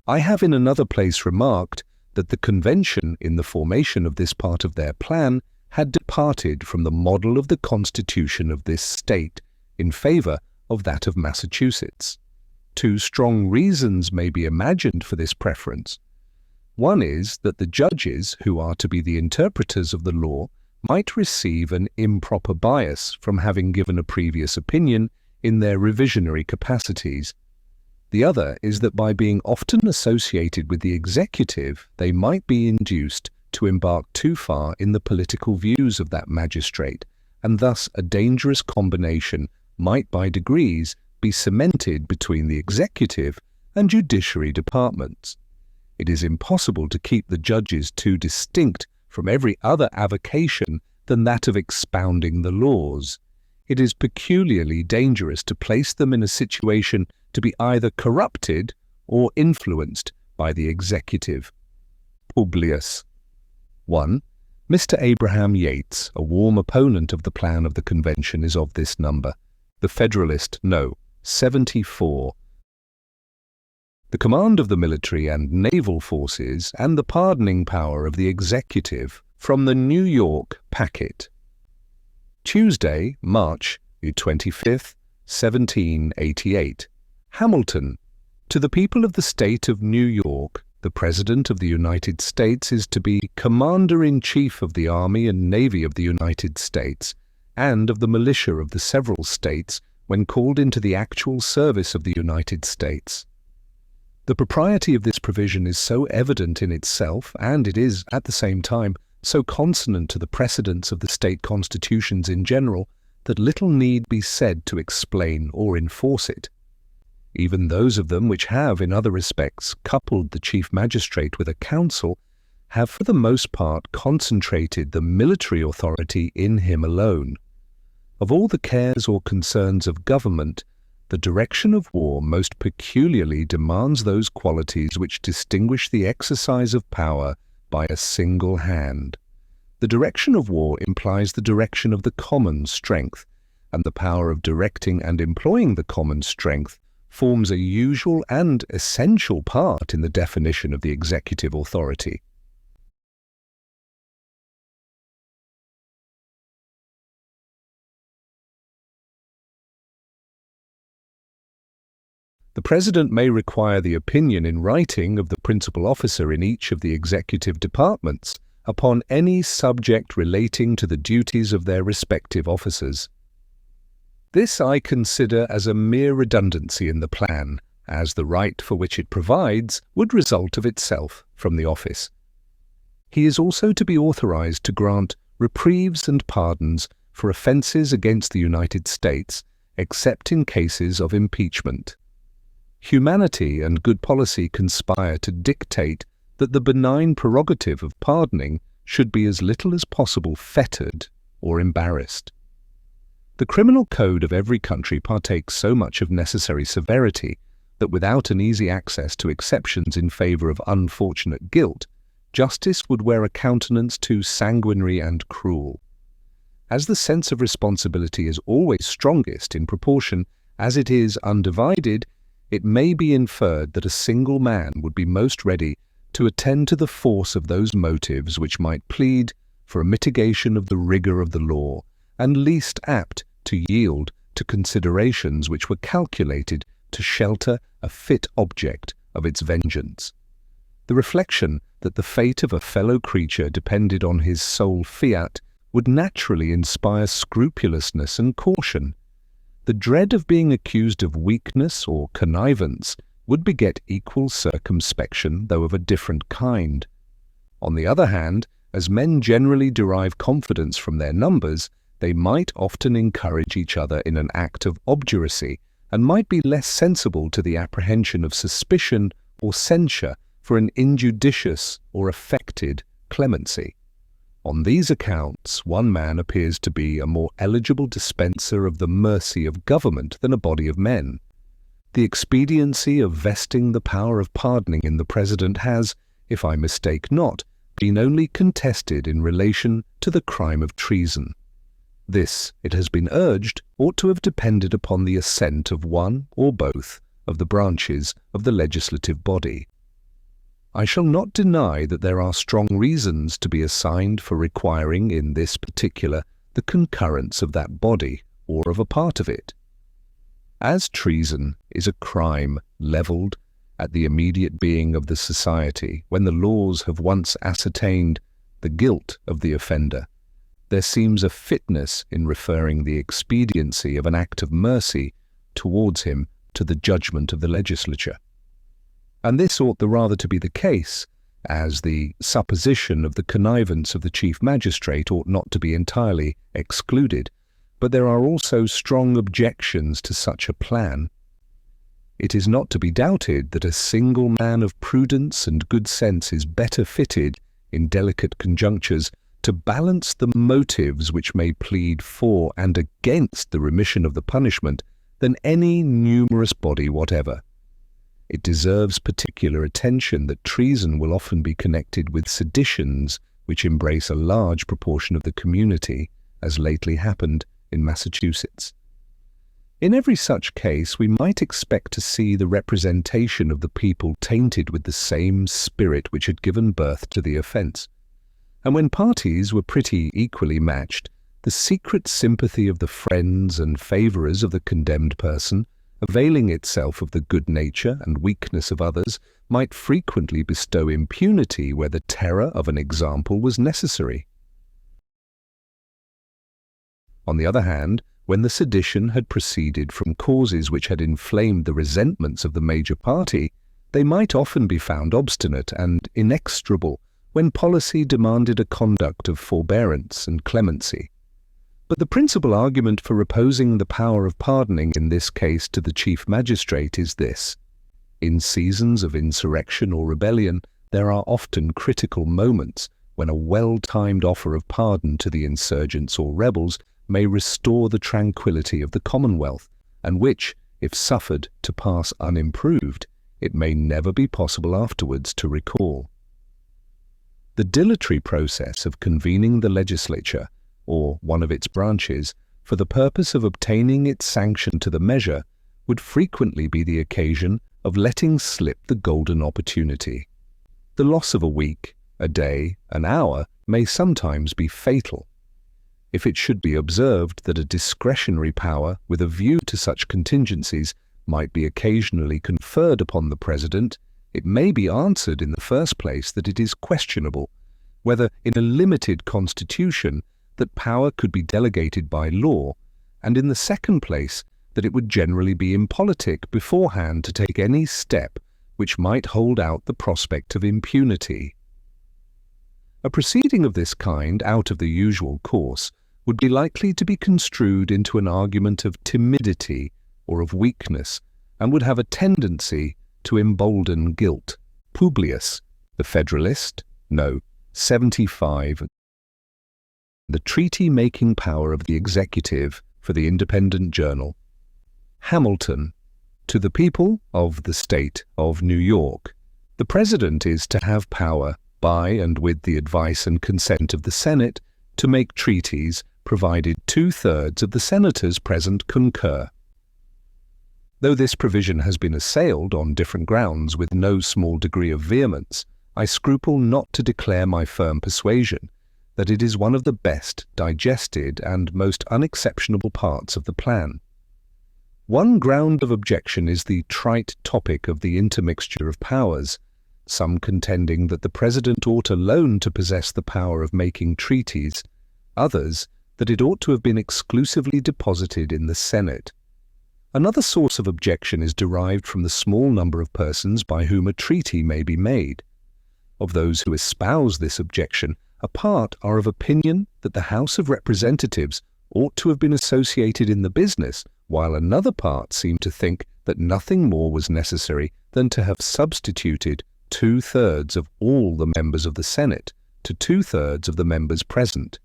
I have in another place remarked that the Convention, in the formation of this part of their plan, had departed from the model of the Constitution of this state in favor of that of Massachusetts. 2 strong reasons may be imagined for this preference. One is that the judges, who are to be the interpreters of the law, might receive an improper bias from having given a previous opinion in their revisionary capacities. The other is that by being often associated with the executive, they might be induced to embark too far in the political views of that magistrate, and thus a dangerous combination might by degrees be cemented between the executive and judiciary departments. It is impossible to keep the judges too distinct from every other avocation than that of expounding the laws. It is peculiarly dangerous to place them in a situation to be either corrupted or influenced by the executive. Publius. 1. Mr. Abraham Yates, a warm opponent of the plan of the Convention, is of this number. The Federalist, no. 74. The command of the military and naval forces and the pardoning power of the executive from the New York packet. Tuesday, March 25th, 1788. Hamilton. To the people of the state of New York, the President of the United States is to be Commander-in-Chief of the Army and Navy of the United States and of the militia of the several states when called into the actual service of the United States. The propriety of this provision is so evident in itself, and it is, at the same time, so consonant to the precedents of the state constitutions in general, that little need be said to explain or enforce it. Even those of them which have, in other respects, coupled the chief magistrate with a council, have for the most part concentrated the military authority in him alone. Of all the cares or concerns of government, the direction of war most peculiarly demands those qualities which distinguish the exercise of power by a single hand. The direction of war implies the direction of the common strength, and the power of directing and employing the common strength forms a usual and essential part in the definition of the executive authority. The President may require the opinion in writing of the principal officer in each of the executive departments upon any subject relating to the duties of their respective officers. This I consider as a mere redundancy in the plan, as the right for which it provides would result of itself from the office. He is also to be authorized to grant reprieves and pardons for offences against the United States, except in cases of impeachment. Humanity and good policy conspire to dictate that the benign prerogative of pardoning should be as little as possible fettered or embarrassed. The criminal code of every country partakes so much of necessary severity that without an easy access to exceptions in favour of unfortunate guilt, justice would wear a countenance too sanguinary and cruel. As the sense of responsibility is always strongest in proportion as it is undivided, it may be inferred that a single man would be most ready to attend to the force of those motives which might plead for a mitigation of the rigour of the law, and least apt to yield to considerations which were calculated to shelter a fit object of its vengeance. The reflection that the fate of a fellow creature depended on his sole fiat would naturally inspire scrupulousness and caution. The dread of being accused of weakness or connivance would beget equal circumspection, though of a different kind. On the other hand, as men generally derive confidence from their numbers, they might often encourage each other in an act of obduracy, and might be less sensible to the apprehension of suspicion or censure for an injudicious or affected clemency. On these accounts, one man appears to be a more eligible dispenser of the mercy of government than a body of men. The expediency of vesting the power of pardoning in the President has, if I mistake not, been only contested in relation to the crime of treason. This, it has been urged, ought to have depended upon the assent of one or both of the branches of the legislative body. I shall not deny that there are strong reasons to be assigned for requiring in this particular the concurrence of that body or of a part of it. As treason is a crime levelled at the immediate being of the society, when the laws have once ascertained the guilt of the offender, there seems a fitness in referring the expediency of an act of mercy towards him to the judgment of the legislature. And this ought the rather to be the case, as the supposition of the connivance of the chief magistrate ought not to be entirely excluded, but there are also strong objections to such a plan. It is not to be doubted that a single man of prudence and good sense is better fitted, in delicate conjunctures, to balance the motives which may plead for and against the remission of the punishment than any numerous body whatever. It deserves particular attention that treason will often be connected with seditions which embrace a large proportion of the community, as lately happened in Massachusetts. In every such case, we might expect to see the representation of the people tainted with the same spirit which had given birth to the offence. And when parties were pretty equally matched, the secret sympathy of the friends and favourers of the condemned person, availing itself of the good nature and weakness of others, might frequently bestow impunity where the terror of an example was necessary. On the other hand, when the sedition had proceeded from causes which had inflamed the resentments of the major party, they might often be found obstinate and inexorable when policy demanded a conduct of forbearance and clemency. But the principal argument for opposing the power of pardoning in this case to the chief magistrate is this: in seasons of insurrection or rebellion, there are often critical moments when a well-timed offer of pardon to the insurgents or rebels may restore the tranquility of the Commonwealth, and which, if suffered to pass unimproved, it may never be possible afterwards to recall. The dilatory process of convening the legislature, or one of its branches, for the purpose of obtaining its sanction to the measure, would frequently be the occasion of letting slip the golden opportunity. The loss of a week, a day, an hour may sometimes be fatal. If it should be observed that a discretionary power with a view to such contingencies might be occasionally conferred upon the President, it may be answered in the first place that it is questionable whether in a limited constitution that power could be delegated by law, and in the second place that it would generally be impolitic beforehand to take any step which might hold out the prospect of impunity. A proceeding of this kind, out of the usual course, would be likely to be construed into an argument of timidity or of weakness, and would have a tendency to embolden guilt. Publius, the Federalist, No. 75. The treaty-making power of the executive for the Independent Journal. Hamilton. To the people of the state of New York, the President is to have power, by and with the advice and consent of the Senate, to make treaties, provided 2/3 of the senators present concur. Though this provision has been assailed on different grounds with no small degree of vehemence, I scruple not to declare my firm persuasion that it is one of the best digested and most unexceptionable parts of the plan. One ground of objection is the trite topic of the intermixture of powers, some contending that the President ought alone to possess the power of making treaties, others that it ought to have been exclusively deposited in the Senate. Another source of objection is derived from the small number of persons by whom a treaty may be made. Of those who espouse this objection, a part are of opinion that the House of Representatives ought to have been associated in the business, while another part seem to think that nothing more was necessary than to have substituted 2/3 of all the members of the Senate to 2/3 of the members present.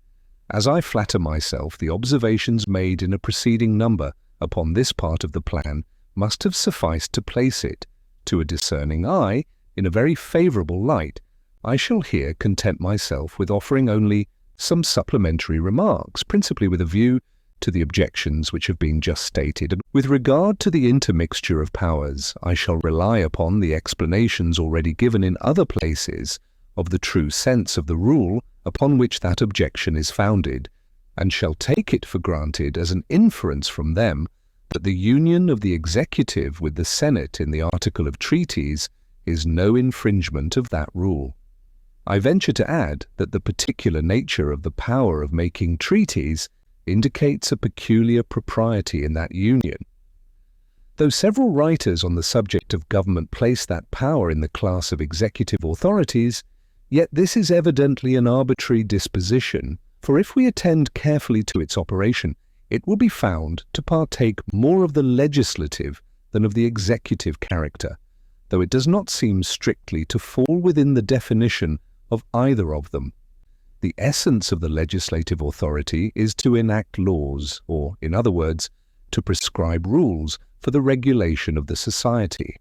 As I flatter myself, the observations made in a preceding number upon this part of the plan must have sufficed to place it, to a discerning eye, in a very favourable light, I shall here content myself with offering only some supplementary remarks, principally with a view to the objections which have been just stated. With regard to the intermixture of powers, I shall rely upon the explanations already given in other places of the true sense of the rule upon which that objection is founded, and shall take it for granted as an inference from them that the union of the executive with the Senate in the article of treaties is no infringement of that rule. I venture to add that the particular nature of the power of making treaties indicates a peculiar propriety in that union. Though several writers on the subject of government place that power in the class of executive authorities, yet this is evidently an arbitrary disposition, for if we attend carefully to its operation, it will be found to partake more of the legislative than of the executive character, though it does not seem strictly to fall within the definition of either of them. The essence of the legislative authority is to enact laws, or, in other words, to prescribe rules for the regulation of the society,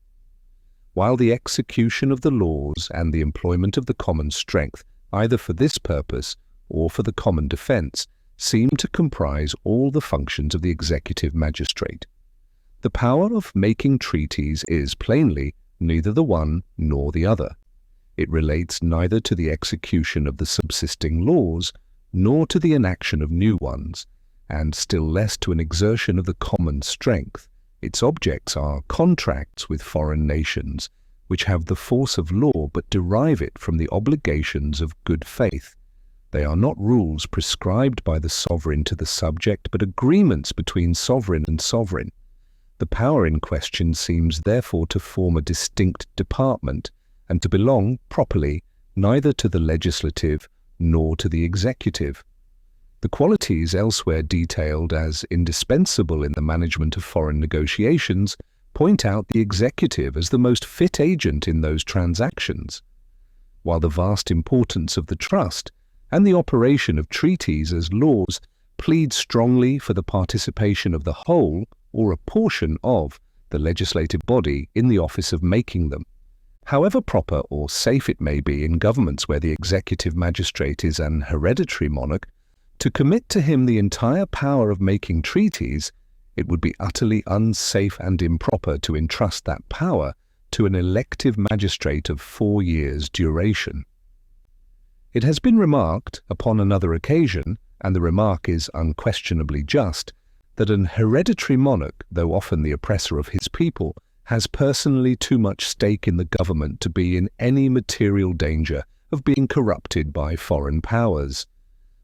while the execution of the laws and the employment of the common strength, either for this purpose or for the common defence, seem to comprise all the functions of the executive magistrate. The power of making treaties is plainly neither the one nor the other. It relates neither to the execution of the subsisting laws, nor to the enaction of new ones, and still less to an exertion of the common strength. Its objects are contracts with foreign nations, which have the force of law but derive it from the obligations of good faith. They are not rules prescribed by the sovereign to the subject, but agreements between sovereign and sovereign. The power in question seems therefore to form a distinct department, and to belong, properly, neither to the legislative nor to the executive. The qualities elsewhere detailed as indispensable in the management of foreign negotiations point out the executive as the most fit agent in those transactions, while the vast importance of the trust and the operation of treaties as laws plead strongly for the participation of the whole or a portion of the legislative body in the office of making them. However proper or safe it may be in governments where the executive magistrate is an hereditary monarch, to commit to him the entire power of making treaties, it would be utterly unsafe and improper to entrust that power to an elective magistrate of 4 years' duration. It has been remarked upon another occasion, and the remark is unquestionably just, that an hereditary monarch, though often the oppressor of his people, has personally too much stake in the government to be in any material danger of being corrupted by foreign powers.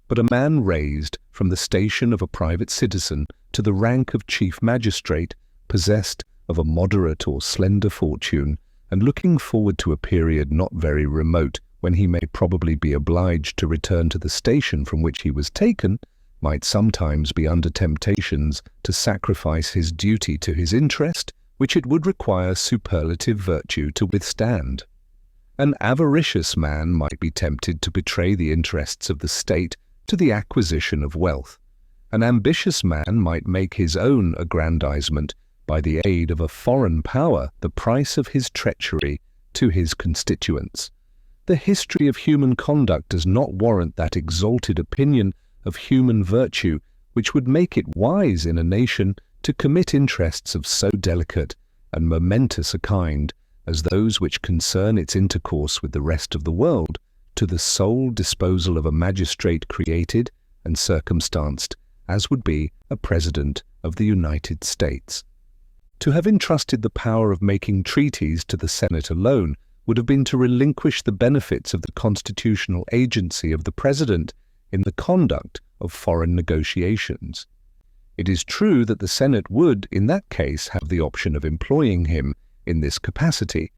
But a man raised from the station of a private citizen to the rank of chief magistrate, possessed of a moderate or slender fortune, and looking forward to a period not very remote when he may probably be obliged to return to the station from which he was taken, might sometimes be under temptations to sacrifice his duty to his interest, which it would require superlative virtue to withstand. An avaricious man might be tempted to betray the interests of the state to the acquisition of wealth. An ambitious man might make his own aggrandizement by the aid of a foreign power the price of his treachery to his constituents. The history of human conduct does not warrant that exalted opinion of human virtue which would make it wise in a nation to commit interests of so delicate and momentous a kind as those which concern its intercourse with the rest of the world to the sole disposal of a magistrate created and circumstanced as would be a President of the United States. To have entrusted the power of making treaties to the Senate alone would have been to relinquish the benefits of the constitutional agency of the President in the conduct of foreign negotiations. It is true that the Senate would, in that case, have the option of employing him in this capacity,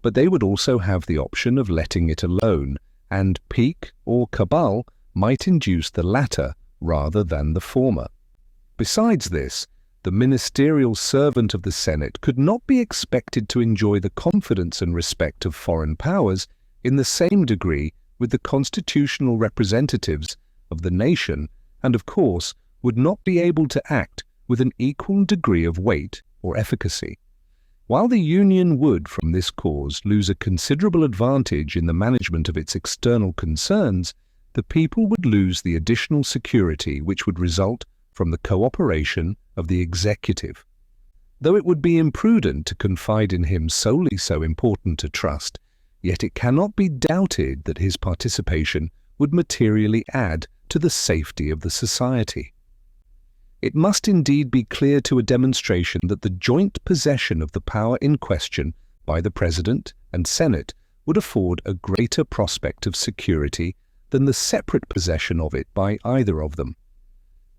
but they would also have the option of letting it alone, and pique or cabal might induce the latter rather than the former. Besides this, the ministerial servant of the Senate could not be expected to enjoy the confidence and respect of foreign powers in the same degree with the constitutional representatives of the nation, and of course would not be able to act with an equal degree of weight or efficacy. While the Union would, from this cause, lose a considerable advantage in the management of its external concerns, the people would lose the additional security which would result from the cooperation of the executive. Though it would be imprudent to confide in him solely so important a trust, yet it cannot be doubted that his participation would materially add to the safety of the society. It must indeed be clear to a demonstration that the joint possession of the power in question by the President and Senate would afford a greater prospect of security than the separate possession of it by either of them.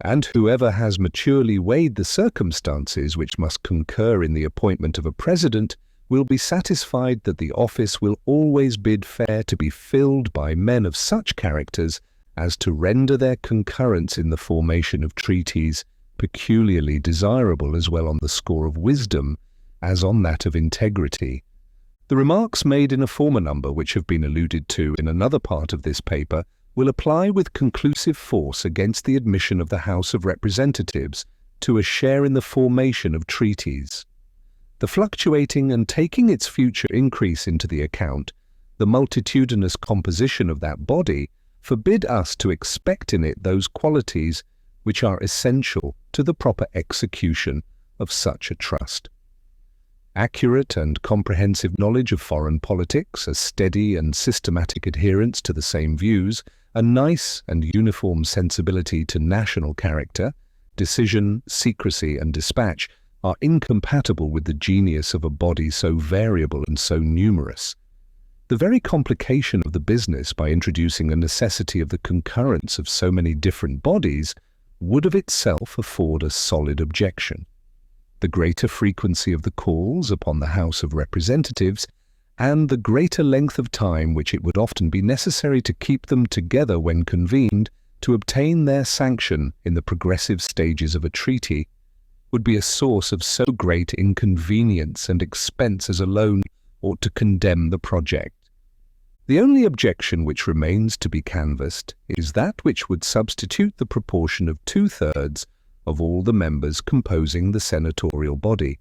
And whoever has maturely weighed the circumstances which must concur in the appointment of a President will be satisfied that the office will always bid fair to be filled by men of such characters as to render their concurrence in the formation of treaties peculiarly desirable as well on the score of wisdom as on that of integrity. The remarks made in a former number, which have been alluded to in another part of this paper, will apply with conclusive force against the admission of the House of Representatives to a share in the formation of treaties. The fluctuating and taking its future increase into the account, the multitudinous composition of that body, forbid us to expect in it those qualities which are essential to the proper execution of such a trust. Accurate and comprehensive knowledge of foreign politics, a steady and systematic adherence to the same views, a nice and uniform sensibility to national character, decision, secrecy, and dispatch are incompatible with the genius of a body so variable and so numerous. The The very complication of the business by introducing a necessity of the concurrence of so many different bodies would of itself afford a solid objection. The greater frequency of the calls upon the House of Representatives and the greater length of time which it would often be necessary to keep them together when convened to obtain their sanction in the progressive stages of a treaty would be a source of so great inconvenience and expense as alone ought to condemn the project. The only objection which remains to be canvassed is that which would substitute the proportion of 2/3 of all the members composing the senatorial body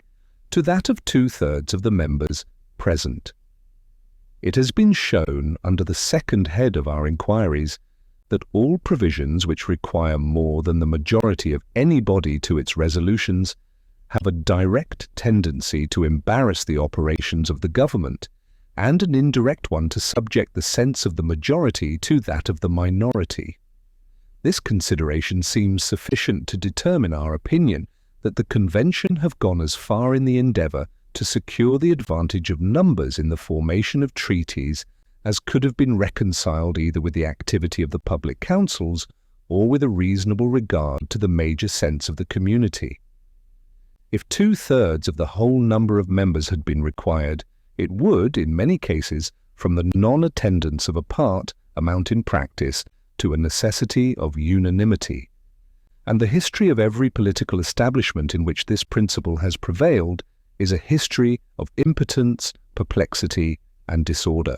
to that of 2/3 of the members present. It has been shown under the second head of our inquiries that all provisions which require more than the majority of any body to its resolutions have a direct tendency to embarrass the operations of the government, and an indirect one to subject the sense of the majority to that of the minority. This consideration seems sufficient to determine our opinion that the Convention have gone as far in the endeavour to secure the advantage of numbers in the formation of treaties as could have been reconciled either with the activity of the public councils or with a reasonable regard to the major sense of the community. If 2/3 of the whole number of members had been required, it would, in many cases, from the non-attendance of a part, amount in practice to a necessity of unanimity. And the history of every political establishment in which this principle has prevailed is a history of impotence, perplexity, and disorder.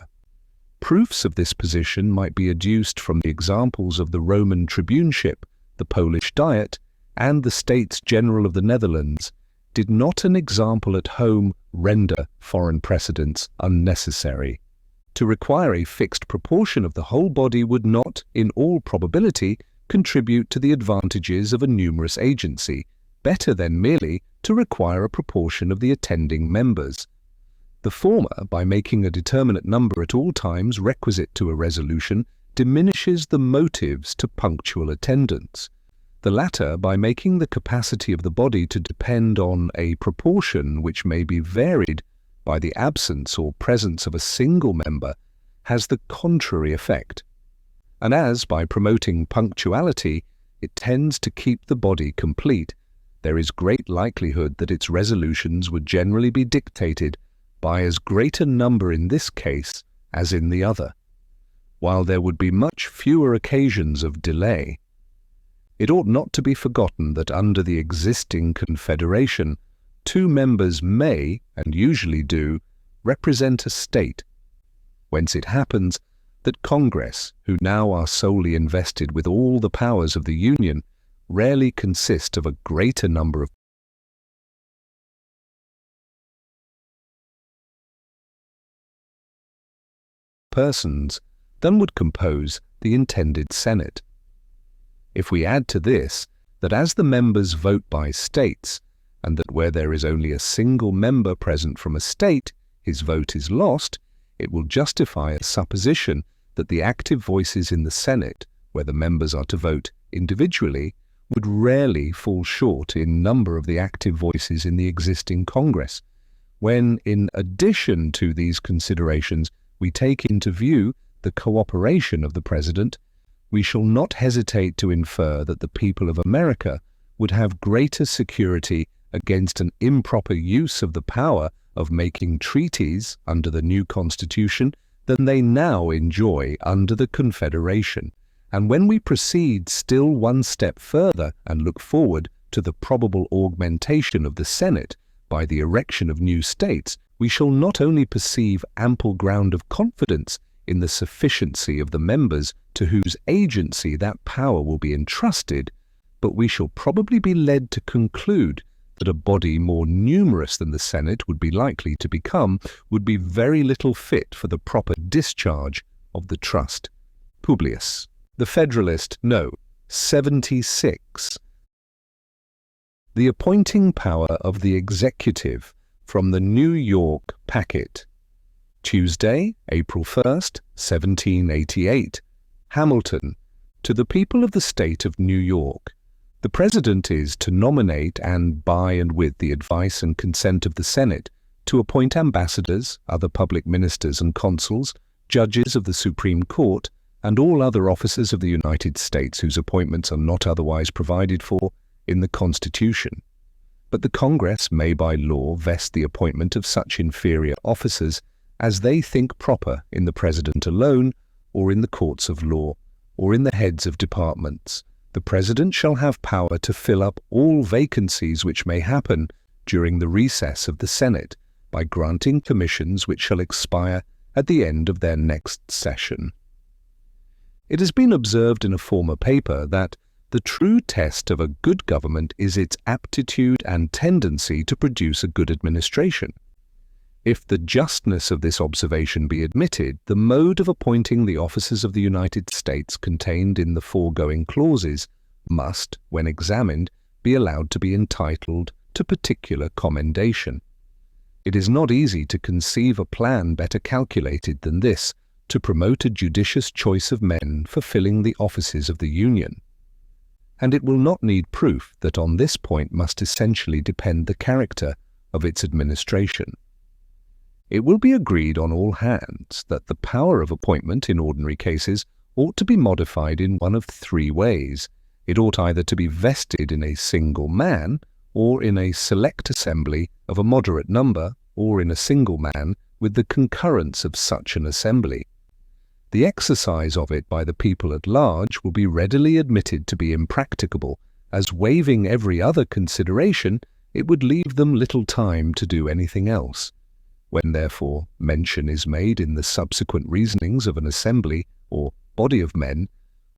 Proofs of this position might be adduced from the examples of the Roman tribuneship, the Polish Diet, and the States General of the Netherlands. Did not an example at home render foreign precedents unnecessary? To require a fixed proportion of the whole body would not, in all probability, contribute to the advantages of a numerous agency, better than merely to require a proportion of the attending members. The former, by making a determinate number at all times requisite to a resolution, diminishes the motives to punctual attendance. The latter, by making the capacity of the body to depend on a proportion which may be varied by the absence or presence of a single member, has the contrary effect. And as, by promoting punctuality, it tends to keep the body complete, there is great likelihood that its resolutions would generally be dictated by as great a number in this case as in the other, while there would be much fewer occasions of delay. It ought not to be forgotten that under the existing confederation, 2 members may, and usually do, represent a state, whence it happens that Congress, who now are solely invested with all the powers of the Union, rarely consist of a greater number of persons than would compose the intended Senate. If we add to this that as the members vote by states, and that where there is only a single member present from a state, his vote is lost, it will justify a supposition that the active voices in the Senate, where the members are to vote individually, would rarely fall short in number of the active voices in the existing Congress, when, in addition to these considerations, we take into view the cooperation of the President, we shall not hesitate to infer that the people of America would have greater security against an improper use of the power of making treaties under the new Constitution than they now enjoy under the Confederation. And when we proceed still one step further and look forward to the probable augmentation of the Senate by the erection of new states, we shall not only perceive ample ground of confidence in the sufficiency of the members to whose agency that power will be entrusted, but we shall probably be led to conclude that a body more numerous than the Senate would be likely to become would be very little fit for the proper discharge of the trust. Publius. The Federalist, No. 76. The appointing power of the executive from the New York Packet. Tuesday, April 1st, 1788. Hamilton. To the people of the state of New York. The President is to nominate and, by and with the advice and consent of the Senate, to appoint ambassadors, other public ministers and consuls, judges of the Supreme Court, and all other officers of the United States whose appointments are not otherwise provided for in the Constitution. But the Congress may by law vest the appointment of such inferior officers as they think proper in the President alone, or in the courts of law, or in the heads of departments. The President shall have power to fill up all vacancies which may happen during the recess of the Senate by granting commissions which shall expire at the end of their next session. It has been observed in a former paper that the true test of a good government is its aptitude and tendency to produce a good administration. If the justness of this observation be admitted, the mode of appointing the officers of the United States contained in the foregoing clauses must, when examined, be allowed to be entitled to particular commendation. It is not easy to conceive a plan better calculated than this to promote a judicious choice of men for filling the offices of the Union. And it will not need proof that on this point must essentially depend the character of its administration. It will be agreed on all hands that the power of appointment in ordinary cases ought to be modified in one of three ways. It ought either to be vested in a single man, or in a select assembly of a moderate number, or in a single man with the concurrence of such an assembly. The exercise of it by the people at large will be readily admitted to be impracticable, as waiving every other consideration, it would leave them little time to do anything else. When, therefore, mention is made in the subsequent reasonings of an assembly or body of men,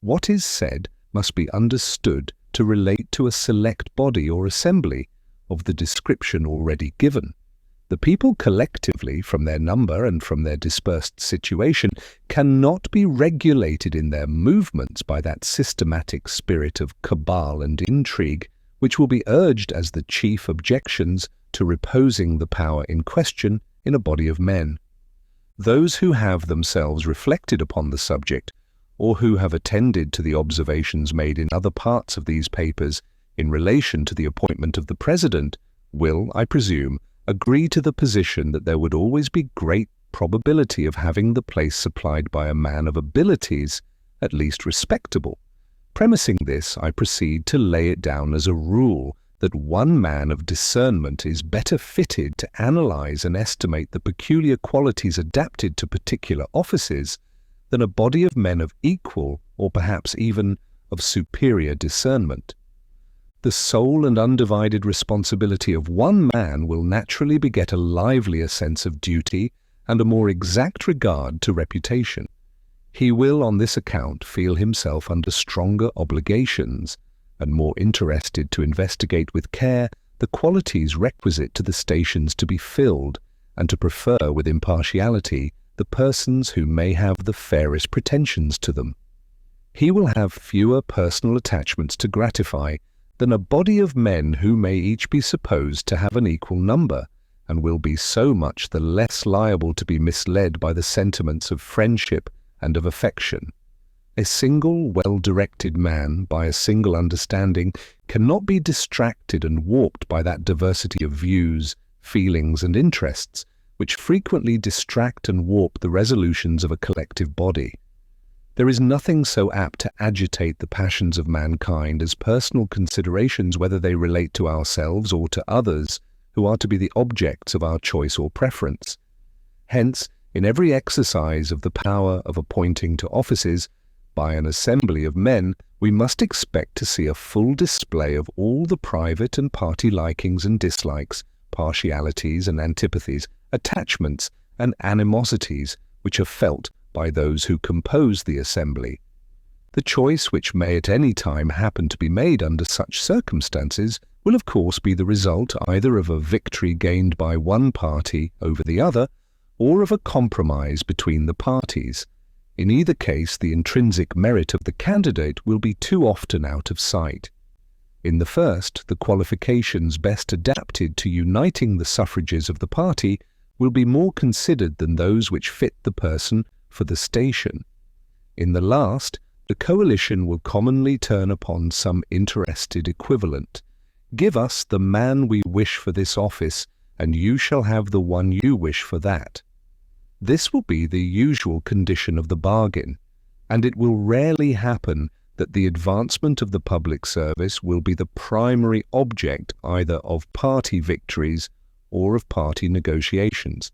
what is said must be understood to relate to a select body or assembly of the description already given. The people collectively, from their number and from their dispersed situation, cannot be regulated in their movements by that systematic spirit of cabal and intrigue, which will be urged as the chief objections to reposing the power in question in a body of men. Those who have themselves reflected upon the subject, or who have attended to the observations made in other parts of these papers in relation to the appointment of the President, will, I presume, agree to the position that there would always be great probability of having the place supplied by a man of abilities, at least respectable. Premising this, I proceed to lay it down as a rule that one man of discernment is better fitted to analyze and estimate the peculiar qualities adapted to particular offices than a body of men of equal, or perhaps even of superior discernment. The sole and undivided responsibility of one man will naturally beget a livelier sense of duty and a more exact regard to reputation. He will on this account feel himself under stronger obligations, and more interested to investigate with care the qualities requisite to the stations to be filled, and to prefer with impartiality the persons who may have the fairest pretensions to them. He will have fewer personal attachments to gratify than a body of men who may each be supposed to have an equal number, and will be so much the less liable to be misled by the sentiments of friendship and of affection. A single well-directed man, by a single understanding, cannot be distracted and warped by that diversity of views, feelings, and interests, which frequently distract and warp the resolutions of a collective body. There is nothing so apt to agitate the passions of mankind as personal considerations, whether they relate to ourselves or to others, who are to be the objects of our choice or preference. Hence, in every exercise of the power of appointing to offices, by an assembly of men, we must expect to see a full display of all the private and party likings and dislikes, partialities and antipathies, attachments and animosities which are felt by those who compose the assembly. The choice which may at any time happen to be made under such circumstances will of course be the result either of a victory gained by one party over the other, or of a compromise between the parties. In either case, the intrinsic merit of the candidate will be too often out of sight. In the first, the qualifications best adapted to uniting the suffrages of the party will be more considered than those which fit the person for the station. In the last, the coalition will commonly turn upon some interested equivalent. Give us the man we wish for this office, and you shall have the one you wish for that. This will be the usual condition of the bargain, and it will rarely happen that the advancement of the public service will be the primary object either of party victories or of party negotiations.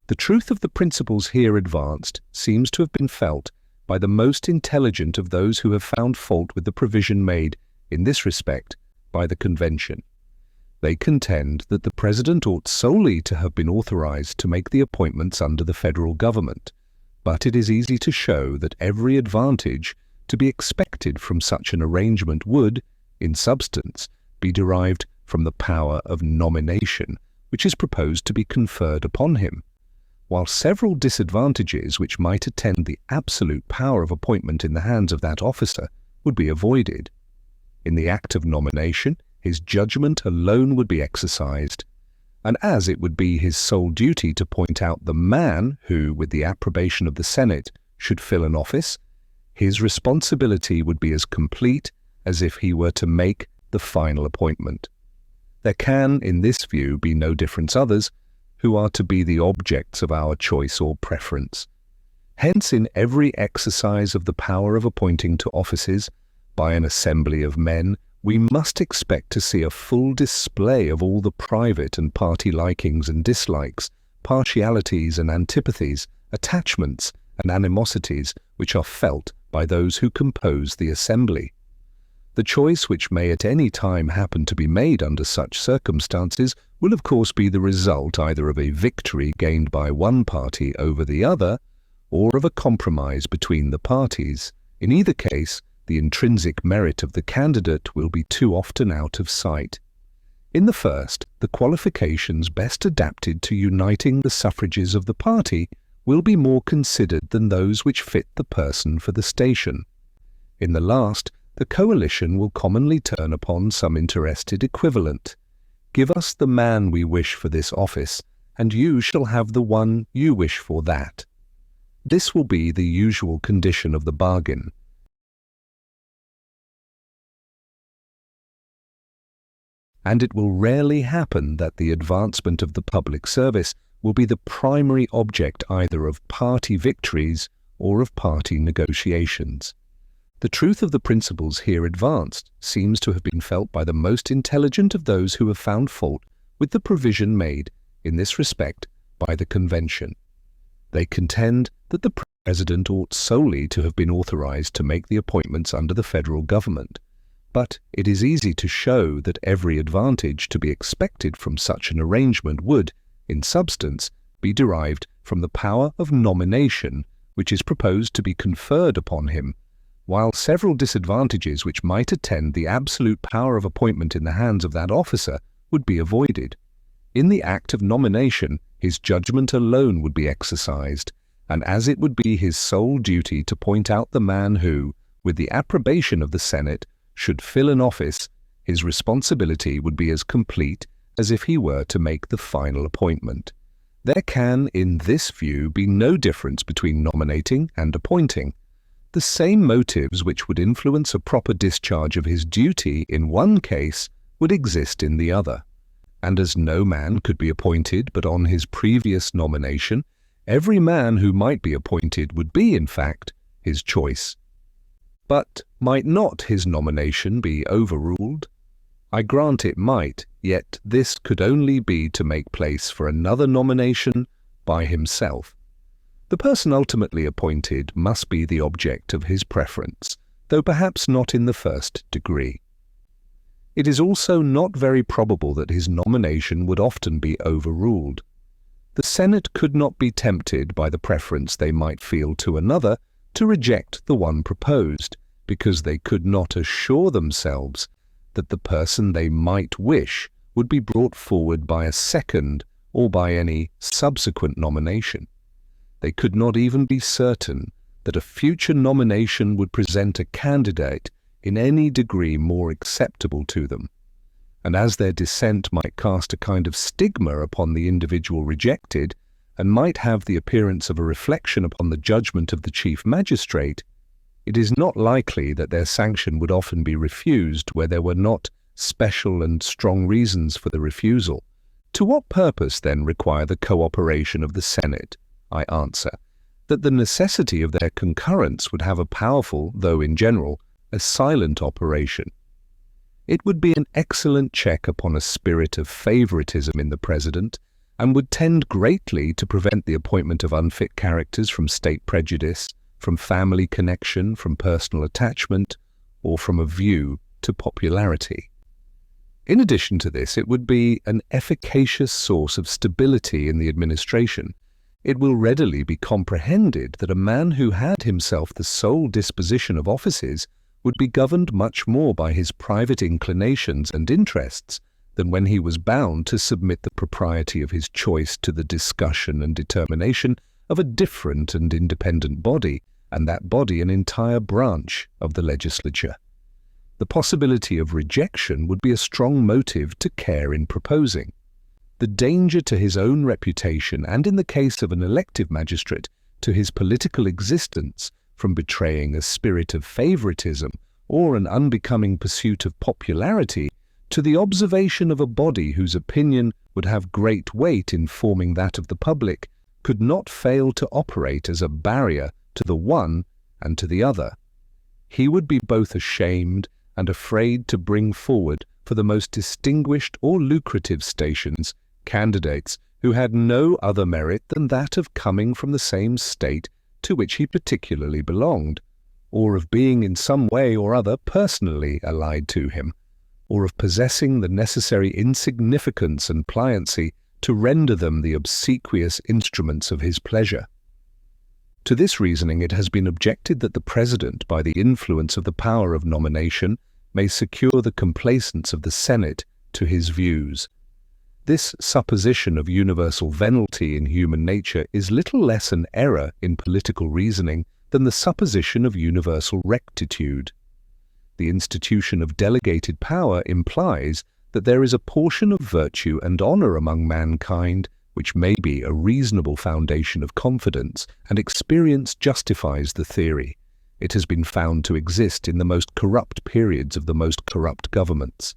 The truth of the principles here advanced seems to have been felt by the most intelligent of those who have found fault with the provision made, in this respect, by the Convention. They contend that the President ought solely to have been authorized to make the appointments under the federal government, but it is easy to show that every advantage to be expected from such an arrangement would, in substance, be derived from the power of nomination, which is proposed to be conferred upon him, while several disadvantages which might attend the absolute power of appointment in the hands of that officer would be avoided. In the act of nomination, his judgment alone would be exercised, and as it would be his sole duty to point out the man who, with the approbation of the Senate, should fill an office, his responsibility would be as complete as if he were to make the final appointment. There can, in this view, be no difference others who are to be the objects of our choice or preference. Hence, in every exercise of the power of appointing to offices by an assembly of men, we must expect to see a full display of all the private and party likings and dislikes, partialities and antipathies, attachments and animosities which are felt by those who compose the assembly. The choice which may at any time happen to be made under such circumstances will of course be the result either of a victory gained by one party over the other, or of a compromise between the parties. In either case, the intrinsic merit of the candidate will be too often out of sight. In the first, the qualifications best adapted to uniting the suffrages of the party will be more considered than those which fit the person for the station. In the last, the coalition will commonly turn upon some interested equivalent. Give us the man we wish for this office, and you shall have the one you wish for that. This will be the usual condition of the bargain. And it will rarely happen that the advancement of the public service will be the primary object either of party victories or of party negotiations. The truth of the principles here advanced seems to have been felt by the most intelligent of those who have found fault with the provision made, in this respect, by the Convention. They contend that the President ought solely to have been authorized to make the appointments under the federal government, but it is easy to show that every advantage to be expected from such an arrangement would, in substance, be derived from the power of nomination which is proposed to be conferred upon him, while several disadvantages which might attend the absolute power of appointment in the hands of that officer would be avoided. In the act of nomination, his judgment alone would be exercised, and as it would be his sole duty to point out the man who, with the approbation of the Senate, should fill an office, his responsibility would be as complete as if he were to make the final appointment. There can, in this view, be no difference between nominating and appointing. The same motives which would influence a proper discharge of his duty in one case would exist in the other. And as no man could be appointed but on his previous nomination, every man who might be appointed would be, in fact, his choice. But might not his nomination be overruled? I grant it might, yet this could only be to make place for another nomination by himself. The person ultimately appointed must be the object of his preference, though perhaps not in the first degree. It is also not very probable that his nomination would often be overruled. The Senate could not be tempted by the preference they might feel to another to reject the one proposed, because they could not assure themselves that the person they might wish would be brought forward by a second or by any subsequent nomination. They could not even be certain that a future nomination would present a candidate in any degree more acceptable to them, and as their dissent might cast a kind of stigma upon the individual rejected, and might have the appearance of a reflection upon the judgment of the chief magistrate, it is not likely that their sanction would often be refused where there were not special and strong reasons for the refusal. To what purpose then require the cooperation of the Senate, I answer, that the necessity of their concurrence would have a powerful, though in general, a silent operation. It would be an excellent check upon a spirit of favoritism in the President, and would tend greatly to prevent the appointment of unfit characters from state prejudice, from family connection, from personal attachment, or from a view to popularity. In addition to this, it would be an efficacious source of stability in the administration. It will readily be comprehended that a man who had himself the sole disposition of offices would be governed much more by his private inclinations and interests than when he was bound to submit the propriety of his choice to the discussion and determination of a different and independent body, and that body an entire branch of the legislature. The possibility of rejection would be a strong motive to care in proposing. The danger to his own reputation, and in the case of an elective magistrate, to his political existence, from betraying a spirit of favoritism or an unbecoming pursuit of popularity, to the observation of a body whose opinion would have great weight in forming that of the public, could not fail to operate as a barrier to the one and to the other. He would be both ashamed and afraid to bring forward for the most distinguished or lucrative stations candidates who had no other merit than that of coming from the same state to which he particularly belonged, or of being in some way or other personally allied to him, or of possessing the necessary insignificance and pliancy to render them the obsequious instruments of his pleasure. To this reasoning it has been objected that the President, by the influence of the power of nomination, may secure the complaisance of the Senate to his views. This supposition of universal venality in human nature is little less an error in political reasoning than the supposition of universal rectitude. The institution of delegated power implies that there is a portion of virtue and honor among mankind which may be a reasonable foundation of confidence, and experience justifies the theory. It has been found to exist in the most corrupt periods of the most corrupt governments.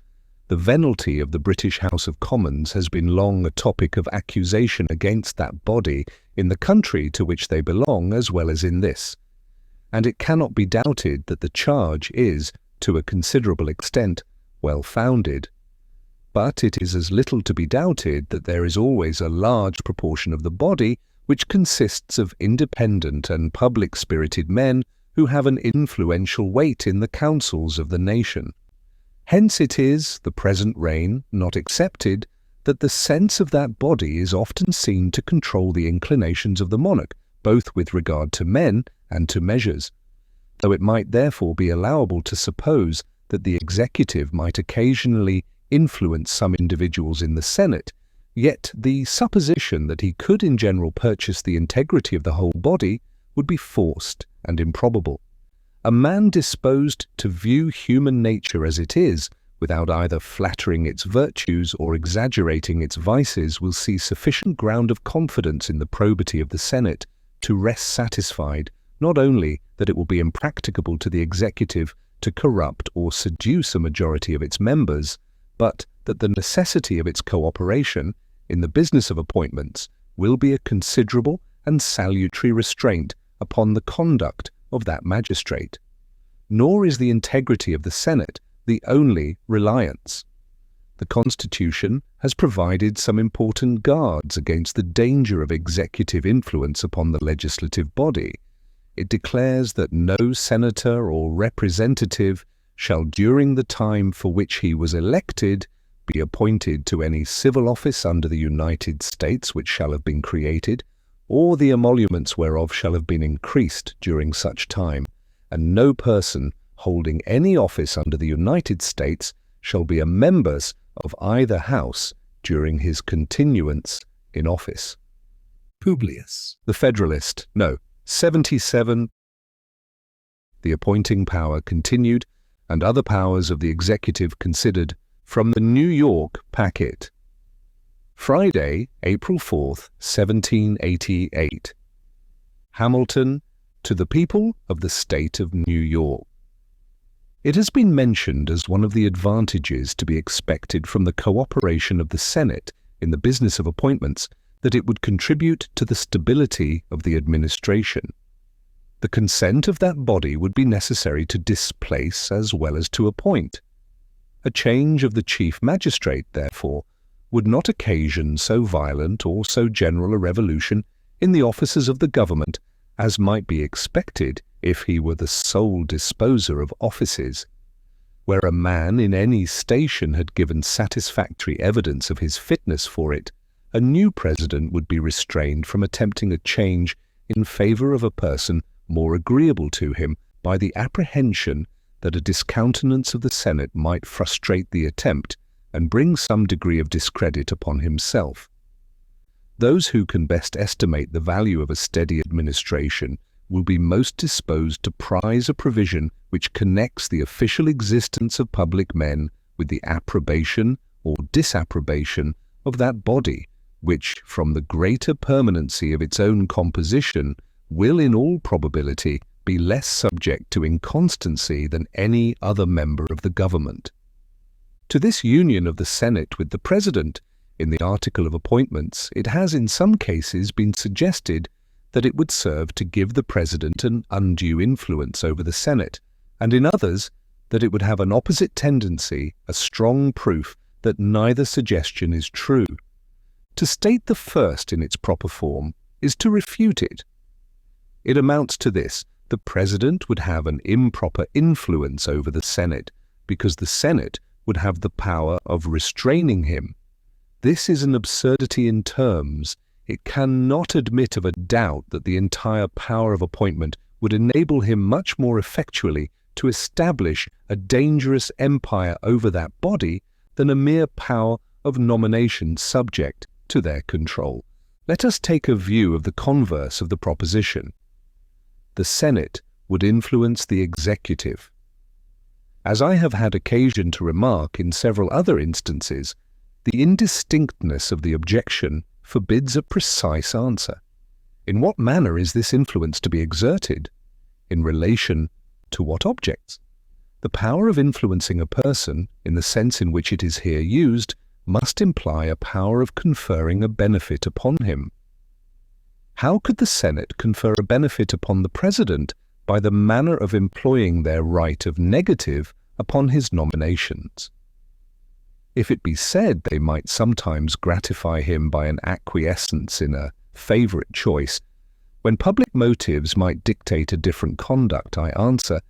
The venality of the British House of Commons has been long a topic of accusation against that body in the country to which they belong as well as in this, and it cannot be doubted that the charge is, to a considerable extent, well-founded. But it is as little to be doubted that there is always a large proportion of the body which consists of independent and public-spirited men who have an influential weight in the councils of the nation. Hence it is, the present reign not excepted, that the sense of that body is often seen to control the inclinations of the monarch, both with regard to men and to measures. Though it might therefore be allowable to suppose that the executive might occasionally influence some individuals in the Senate, yet the supposition that he could in general purchase the integrity of the whole body would be forced and improbable. A man disposed to view human nature as it is, without either flattering its virtues or exaggerating its vices, will see sufficient ground of confidence in the probity of the Senate to rest satisfied not only that it will be impracticable to the executive to corrupt or seduce a majority of its members, but that the necessity of its cooperation in the business of appointments will be a considerable and salutary restraint upon the conduct of that magistrate. Nor is the integrity of the Senate the only reliance. The Constitution has provided some important guards against the danger of executive influence upon the legislative body. It declares that no senator or representative shall during the time for which he was elected be appointed to any civil office under the United States which shall have been created, or the emoluments whereof shall have been increased during such time, and no person holding any office under the United States shall be a member of either house during his continuance in office. Publius. The Federalist, 77. The appointing power continued, and other powers of the executive considered, from the New York packet. Friday, April 4th, 1788. Hamilton, to the people of the state of New York. It has been mentioned as one of the advantages to be expected from the cooperation of the Senate in the business of appointments that it would contribute to the stability of the administration. The consent of that body would be necessary to displace as well as to appoint. A change of the chief magistrate, therefore, would not occasion so violent or so general a revolution in the offices of the government as might be expected if he were the sole disposer of offices. Where a man in any station had given satisfactory evidence of his fitness for it, a new president would be restrained from attempting a change in favor of a person more agreeable to him by the apprehension that a discountenance of the Senate might frustrate the attempt and bring some degree of discredit upon himself. Those who can best estimate the value of a steady administration will be most disposed to prize a provision which connects the official existence of public men with the approbation or disapprobation of that body, which, from the greater permanency of its own composition, will in all probability be less subject to inconstancy than any other member of the government. To this union of the Senate with the President, in the article of appointments, it has in some cases been suggested that it would serve to give the President an undue influence over the Senate, and in others that it would have an opposite tendency, a strong proof that neither suggestion is true. To state the first in its proper form is to refute it. It amounts to this: the President would have an improper influence over the Senate, because the Senate would have the power of restraining him. This is an absurdity in terms. It cannot admit of a doubt that the entire power of appointment would enable him much more effectually to establish a dangerous empire over that body than a mere power of nomination subject to their control. Let us take a view of the converse of the proposition. The Senate would influence the executive. As I have had occasion to remark in several other instances, the indistinctness of the objection forbids a precise answer. In what manner is this influence to be exerted? In relation to what objects? The power of influencing a person, in the sense in which it is here used, must imply a power of conferring a benefit upon him. How could the Senate confer a benefit upon the President by the manner of employing their right of negative upon his nominations? If it be said they might sometimes gratify him by an acquiescence in a favourite choice, when public motives might dictate a different conduct, I answer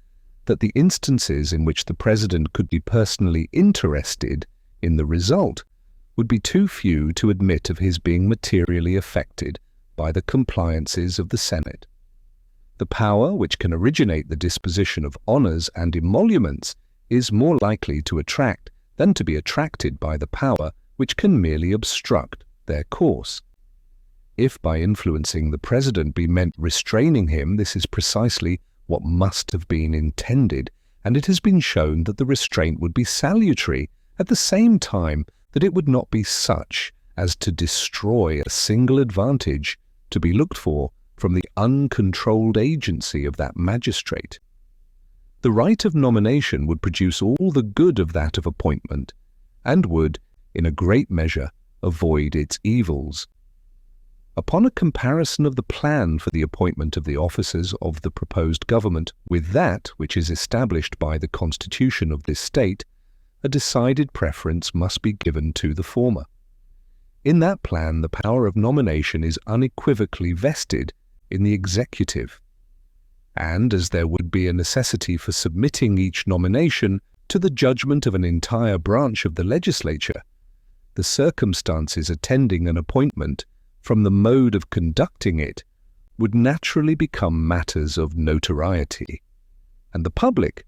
that the instances in which the President could be personally interested in the result would be too few to admit of his being materially affected by the compliances of the Senate. The power which can originate the disposition of honours and emoluments is more likely to attract than to be attracted by the power which can merely obstruct their course. If by influencing the President be meant restraining him, this is precisely what must have been intended, and it has been shown that the restraint would be salutary, at the same time that it would not be such as to destroy a single advantage to be looked for from the uncontrolled agency of that magistrate. The right of nomination would produce all the good of that of appointment, and would, in a great measure, avoid its evils. Upon a comparison of the plan for the appointment of the officers of the proposed government with that which is established by the constitution of this state, a decided preference must be given to the former. In that plan, the power of nomination is unequivocally vested in the executive, and as there would be a necessity for submitting each nomination to the judgment of an entire branch of the legislature, the circumstances attending an appointment, from the mode of conducting it, would naturally become matters of notoriety, and the public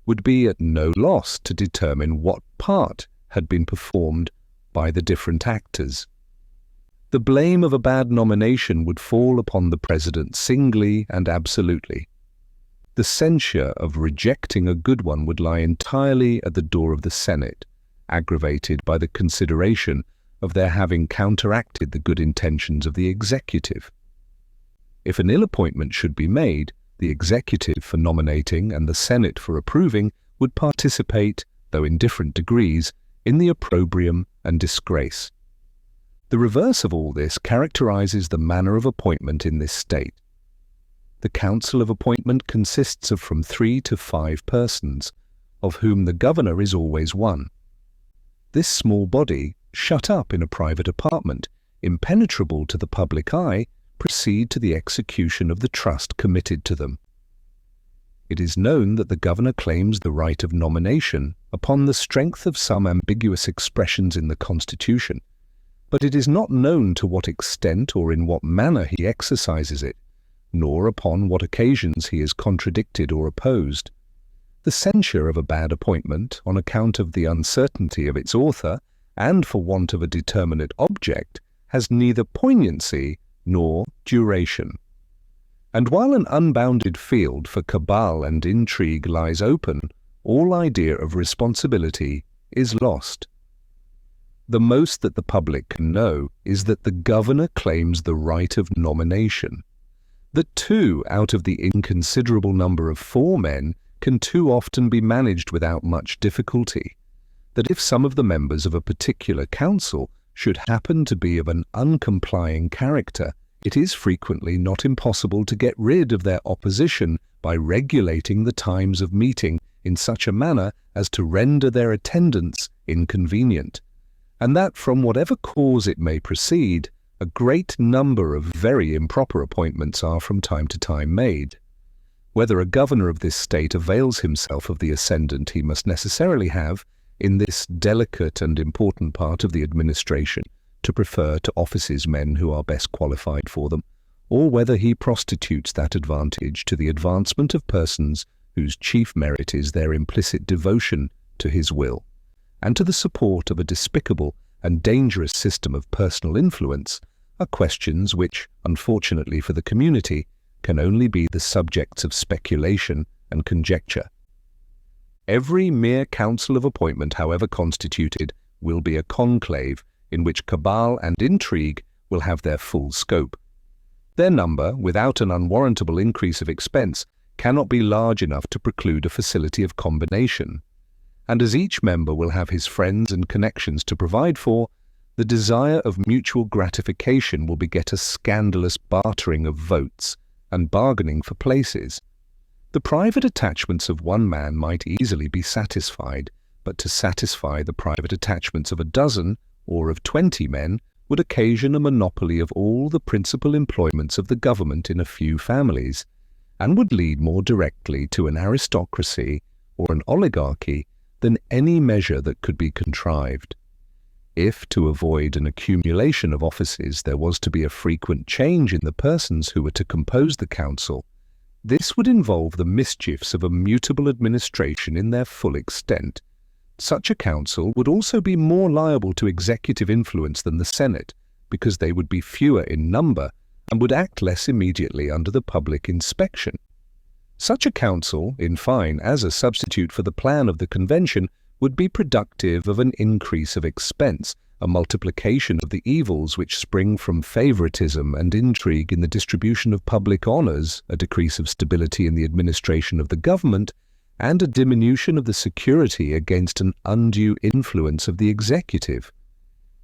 would be at no loss to determine what part had been performed by the different actors. The blame of a bad nomination would fall upon the President singly and absolutely. The censure of rejecting a good one would lie entirely at the door of the Senate, aggravated by the consideration of their having counteracted the good intentions of the executive. If an ill appointment should be made, the executive for nominating and the Senate for approving would participate, though in different degrees, in the opprobrium and disgrace. The reverse of all this characterizes the manner of appointment in this state. The council of appointment consists of from 3 to 5 persons, of whom the governor is always one. This small body, shut up in a private apartment, impenetrable to the public eye, proceed to the execution of the trust committed to them. It is known that the governor claims the right of nomination upon the strength of some ambiguous expressions in the Constitution, but it is not known to what extent or in what manner he exercises it, nor upon what occasions he is contradicted or opposed. The censure of a bad appointment, on account of the uncertainty of its author, and for want of a determinate object, has neither poignancy nor duration. And while an unbounded field for cabal and intrigue lies open, all idea of responsibility is lost. The most that the public can know is that the governor claims the right of nomination, that 2 out of the inconsiderable number of 4 men can too often be managed without much difficulty, that if some of the members of a particular council should happen to be of an uncomplying character, it is frequently not impossible to get rid of their opposition by regulating the times of meeting in such a manner as to render their attendance inconvenient, and that from whatever cause it may proceed, a great number of very improper appointments are from time to time made. Whether a governor of this state avails himself of the ascendant he must necessarily have in this delicate and important part of the administration to prefer to offices men who are best qualified for them, or whether he prostitutes that advantage to the advancement of persons whose chief merit is their implicit devotion to his will, and to the support of a despicable and dangerous system of personal influence, are questions which, unfortunately for the community, can only be the subjects of speculation and conjecture. Every mere council of appointment, however constituted, will be a conclave in which cabal and intrigue will have their full scope. Their number, without an unwarrantable increase of expense, cannot be large enough to preclude a facility of combination. And as each member will have his friends and connections to provide for, the desire of mutual gratification will beget a scandalous bartering of votes and bargaining for places. The private attachments of one man might easily be satisfied, but to satisfy the private attachments of a dozen or of 20 men would occasion a monopoly of all the principal employments of the government in a few families, and would lead more directly to an aristocracy or an oligarchy than any measure that could be contrived. If, to avoid an accumulation of offices, there was to be a frequent change in the persons who were to compose the council, this would involve the mischiefs of a mutable administration in their full extent. Such a council would also be more liable to executive influence than the Senate, because they would be fewer in number and would act less immediately under the public inspection. Such a council, in fine, as a substitute for the plan of the convention, would be productive of an increase of expense, a multiplication of the evils which spring from favoritism and intrigue in the distribution of public honors, a decrease of stability in the administration of the government, and a diminution of the security against an undue influence of the executive.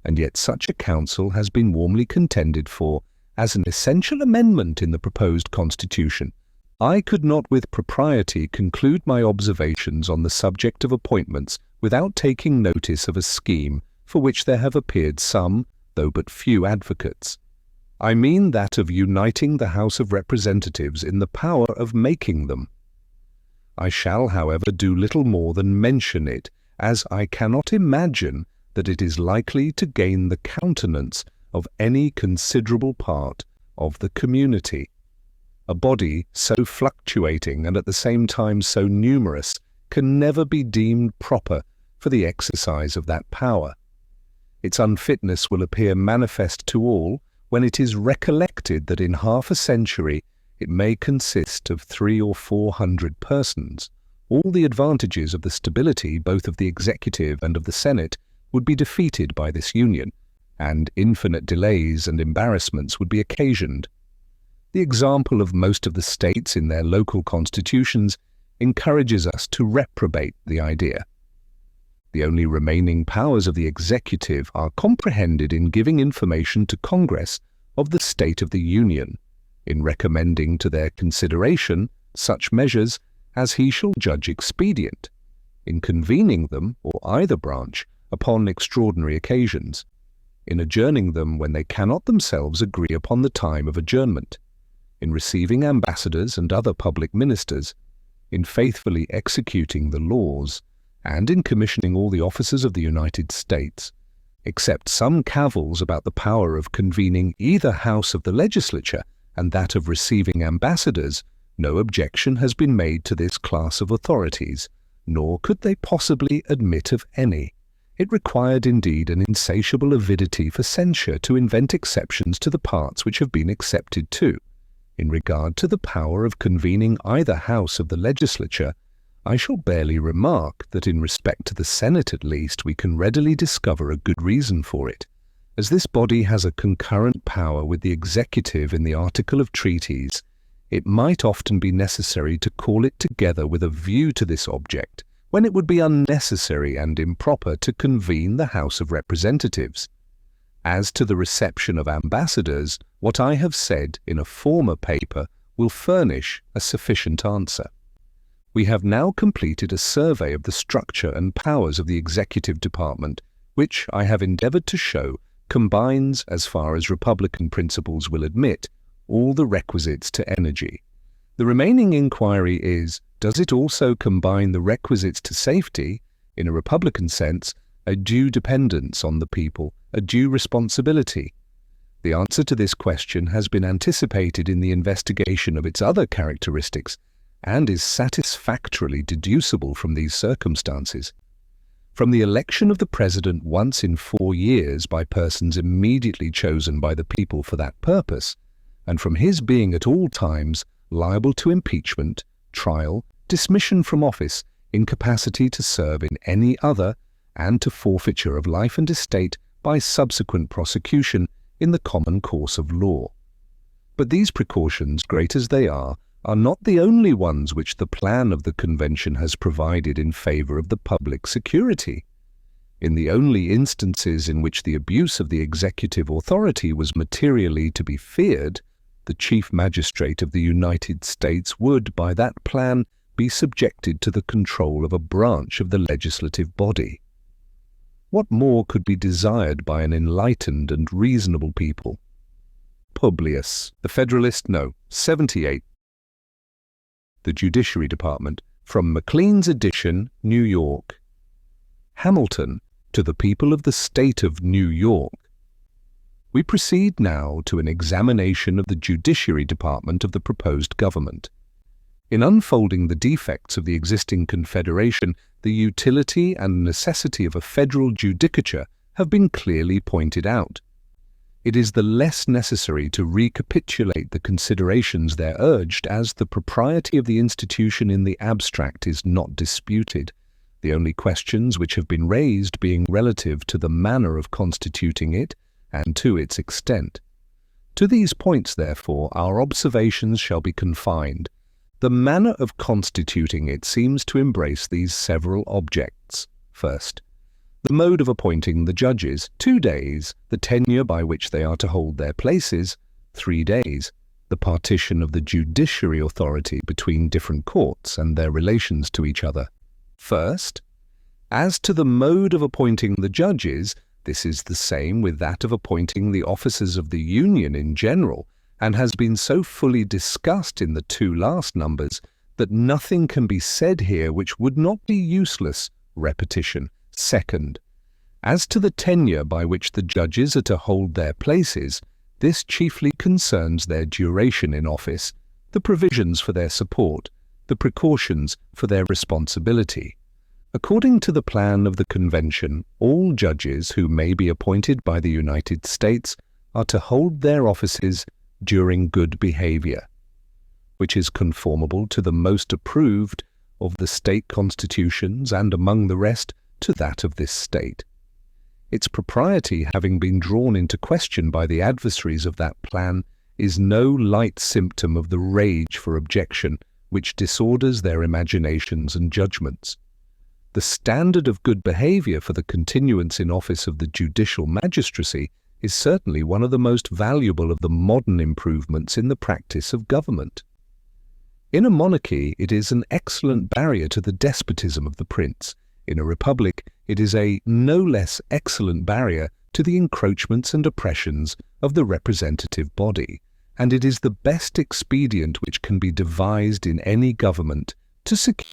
And yet such a council has been warmly contended for as an essential amendment in the proposed constitution. I could not with propriety conclude my observations on the subject of appointments without taking notice of a scheme for which there have appeared some, though but few, advocates. I mean that of uniting the House of Representatives in the power of making them. I shall, however, do little more than mention it, as I cannot imagine that it is likely to gain the countenance of any considerable part of the community. A body so fluctuating and at the same time so numerous can never be deemed proper for the exercise of that power. Its unfitness will appear manifest to all when it is recollected that in half a century it may consist of 300 or 400 persons. All the advantages of the stability both of the executive and of the Senate would be defeated by this union, and infinite delays and embarrassments would be occasioned. The example of most of the states in their local constitutions encourages us to reprobate the idea. The only remaining powers of the executive are comprehended in giving information to Congress of the state of the Union, in recommending to their consideration such measures as he shall judge expedient, in convening them, or either branch, upon extraordinary occasions, in adjourning them when they cannot themselves agree upon the time of adjournment, in receiving ambassadors and other public ministers, in faithfully executing the laws, and in commissioning all the officers of the United States, except some cavils about the power of convening either house of the legislature and that of receiving ambassadors. No objection has been made to this class of authorities, nor could they possibly admit of any. It required indeed an insatiable avidity for censure to invent exceptions to the parts which have been accepted too. In regard to the power of convening either house of the legislature, I shall barely remark that in respect to the Senate at least we can readily discover a good reason for it, as this body has a concurrent power with the executive in the article of treaties. It might often be necessary to call it together with a view to this object, when it would be unnecessary and improper to convene the House of Representatives. As to the reception of ambassadors, what I have said in a former paper will furnish a sufficient answer. We have now completed a survey of the structure and powers of the executive department, which I have endeavored to show combines, as far as republican principles will admit, all the requisites to energy. The remaining inquiry is, does it also combine the requisites to safety, in a republican sense, a due dependence on the people, a due responsibility? The answer to this question has been anticipated in the investigation of its other characteristics, and is satisfactorily deducible from these circumstances. From the election of the President once in 4 years by persons immediately chosen by the people for that purpose, and from his being at all times liable to impeachment, trial, dismission from office, incapacity to serve in any other, and to forfeiture of life and estate by subsequent prosecution in the common course of law. But these precautions, great as they are not the only ones which the plan of the Convention has provided in favor of the public security. In the only instances in which the abuse of the executive authority was materially to be feared, the Chief Magistrate of the United States would, by that plan, be subjected to the control of a branch of the legislative body. What more could be desired by an enlightened and reasonable people? Publius, the Federalist, 78. The Judiciary Department, from Maclean's edition, New York. Hamilton, to the people of the State of New York. We proceed now to an examination of the Judiciary Department of the proposed government. In unfolding the defects of the existing confederation, the utility and necessity of a federal judicature have been clearly pointed out. It is the less necessary to recapitulate the considerations there urged, as the propriety of the institution in the abstract is not disputed, the only questions which have been raised being relative to the manner of constituting it and to its extent. To these points, therefore, our observations shall be confined. The manner of constituting it seems to embrace these several objects. First, the mode of appointing the judges, 2 days, the tenure by which they are to hold their places, 3 days, the partition of the judiciary authority between different courts and their relations to each other. First, as to the mode of appointing the judges, this is the same with that of appointing the officers of the Union in general, and has been so fully discussed in the 2 last numbers that nothing can be said here which would not be useless repetition. Second, as to the tenure by which the judges are to hold their places, this chiefly concerns their duration in office, the provisions for their support, the precautions for their responsibility. According to the plan of the Convention, all judges who may be appointed by the United States are to hold their offices during good behavior, which is conformable to the most approved of the state constitutions, and among the rest to that of this state. Its propriety having been drawn into question by the adversaries of that plan is no light symptom of the rage for objection which disorders their imaginations and judgments. the standard of good behavior for the continuance in office of the judicial magistracy is certainly one of the most valuable of the modern improvements in the practice of government. In a monarchy, it is an excellent barrier to the despotism of the prince. In a republic, it is a no less excellent barrier to the encroachments and oppressions of the representative body, and it is the best expedient which can be devised in any government to secure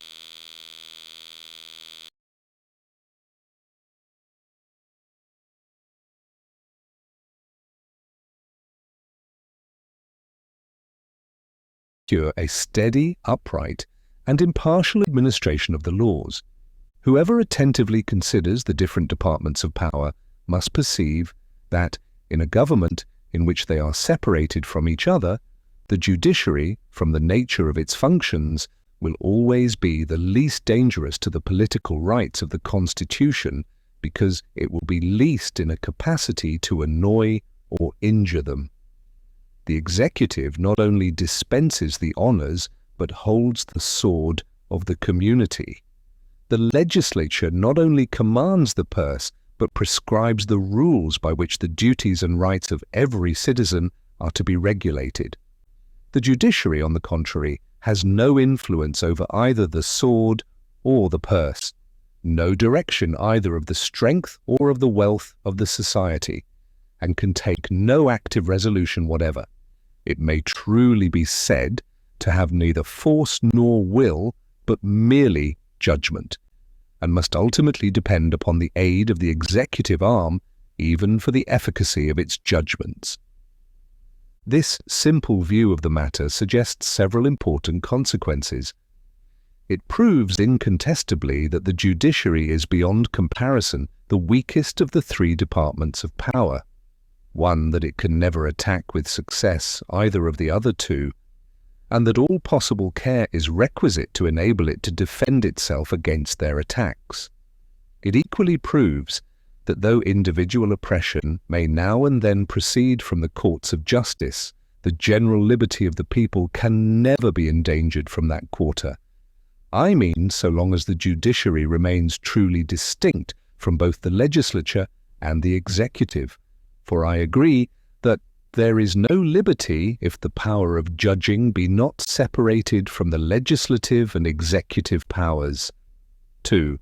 a steady, upright, and impartial administration of the laws. Whoever attentively considers the different departments of power must perceive that, in a government in which they are separated from each other, the judiciary, from the nature of its functions, will always be the least dangerous to the political rights of the Constitution, because it will be least in a capacity to annoy or injure them. The executive not only dispenses the honours, but holds the sword of the community. The legislature not only commands the purse, but prescribes the rules by which the duties and rights of every citizen are to be regulated. The judiciary, on the contrary, has no influence over either the sword or the purse, no direction either of the strength or of the wealth of the society, and can take no active resolution whatever. It may truly be said to have neither force nor will, but merely judgment, and must ultimately depend upon the aid of the executive arm, even for the efficacy of its judgments. This simple view of the matter suggests several important consequences. It proves incontestably that the judiciary is beyond comparison the weakest of the three departments of power, one that it can never attack with success either of the other two, and that all possible care is requisite to enable it to defend itself against their attacks. It equally proves that though individual oppression may now and then proceed from the courts of justice, the general liberty of the people can never be endangered from that quarter. I mean, so long as the judiciary remains truly distinct from both the legislature and the executive, for I agree that there is no liberty if the power of judging be not separated from the legislative and executive powers. 2.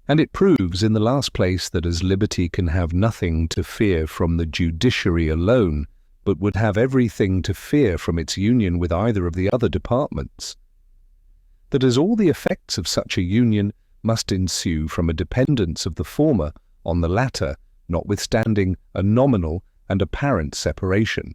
And it proves in the last place that as liberty can have nothing to fear from the judiciary alone, but would have everything to fear from its union with either of the other departments, that as all the effects of such a union must ensue from a dependence of the former on the latter, notwithstanding a nominal and apparent separation,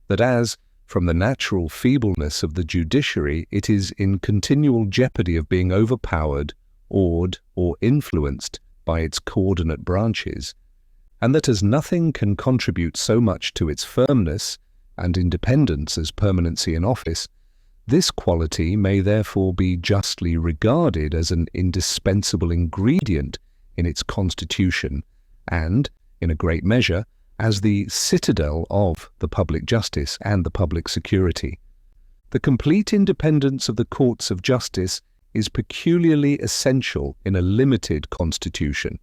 that as, from the natural feebleness of the judiciary, it is in continual jeopardy of being overpowered, awed, or influenced by its coordinate branches, and that as nothing can contribute so much to its firmness and independence as permanency in office, this quality may therefore be justly regarded as an indispensable ingredient in its constitution and, in a great measure, as the citadel of the public justice and the public security. The complete independence of the courts of justice is peculiarly essential in a limited constitution.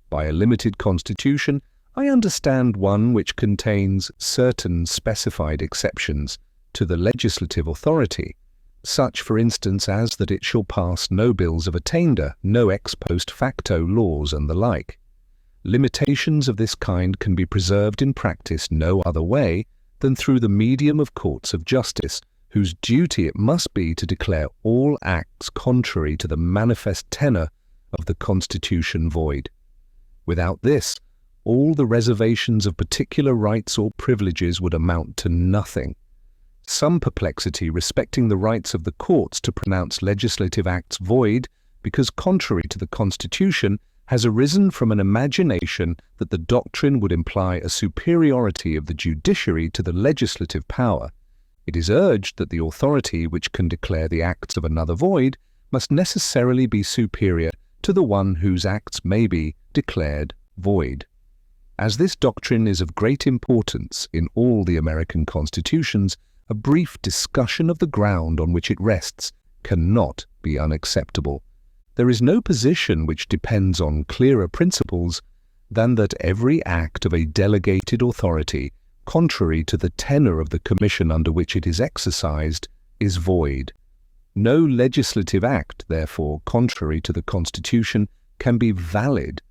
By a limited constitution, I understand one which contains certain specified exceptions to the legislative authority, such, for instance, as that it shall pass no bills of attainder, no ex post facto laws, and the like. Limitations of this kind can be preserved in practice no other way than through the medium of courts of justice, whose duty it must be to declare all acts contrary to the manifest tenor of the Constitution void. Without this, all the reservations of particular rights or privileges would amount to nothing. Some perplexity respecting the rights of the courts to pronounce legislative acts void, because contrary to the Constitution, has arisen from an imagination that the doctrine would imply a superiority of the judiciary to the legislative power. It is urged that the authority which can declare the acts of another void must necessarily be superior to the one whose acts may be declared void. As this doctrine is of great importance in all the American constitutions, a brief discussion of the ground on which it rests cannot be unacceptable. there is no position which depends on clearer principles than that every act of a delegated authority, contrary to the tenor of the commission under which it is exercised, is void. No legislative act, therefore, contrary to the Constitution, can be valid.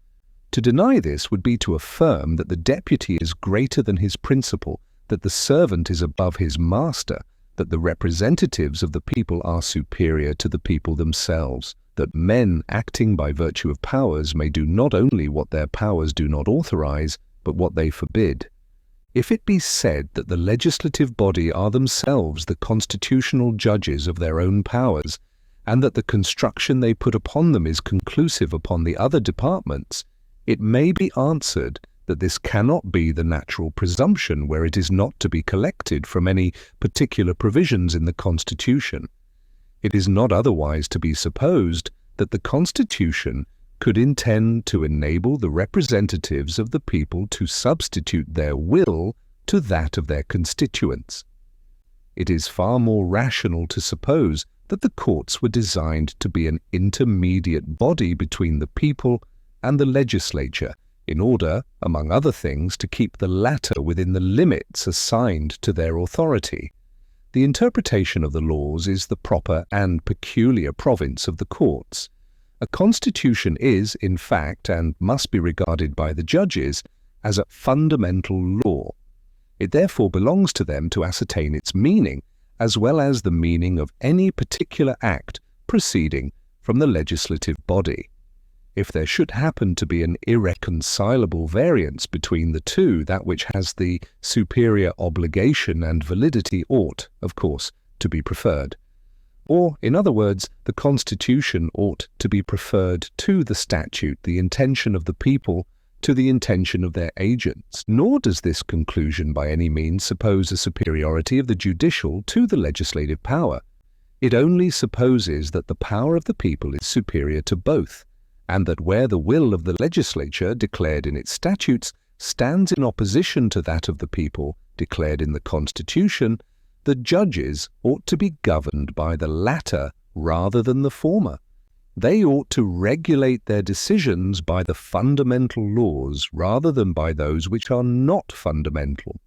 To deny this would be to affirm that the deputy is greater than his principal, that the servant is above his master, that the representatives of the people are superior to the people themselves, that men acting by virtue of powers may do not only what their powers do not authorize, but what they forbid. If it be said that the legislative body are themselves the constitutional judges of their own powers, and that the construction they put upon them is conclusive upon the other departments, it may be answered that this cannot be the natural presumption where it is not to be collected from any particular provisions in the Constitution. It is not otherwise to be supposed that the Constitution could intend to enable the representatives of the people to substitute their will to that of their constituents. It is far more rational to suppose that the courts were designed to be an intermediate body between the people and the legislature, in order, among other things, to keep the latter within the limits assigned to their authority. The interpretation of the laws is the proper and peculiar province of the courts. A constitution is, in fact, and must be regarded by the judges, as a fundamental law. It therefore belongs to them to ascertain its meaning, as well as the meaning of any particular act proceeding from the legislative body. If there should happen to be an irreconcilable variance between the two, that which has the superior obligation and validity ought, of course, to be preferred. Or, in other words, the Constitution ought to be preferred to the statute, the intention of the people to the intention of their agents. Nor does this conclusion by any means suppose a superiority of the judicial to the legislative power. It only supposes that the power of the people is superior to both, and that where the will of the legislature, declared in its statutes, stands in opposition to that of the people, declared in the Constitution, the judges ought to be governed by the latter rather than the former. They ought to regulate their decisions by the fundamental laws rather than by those which are not fundamental.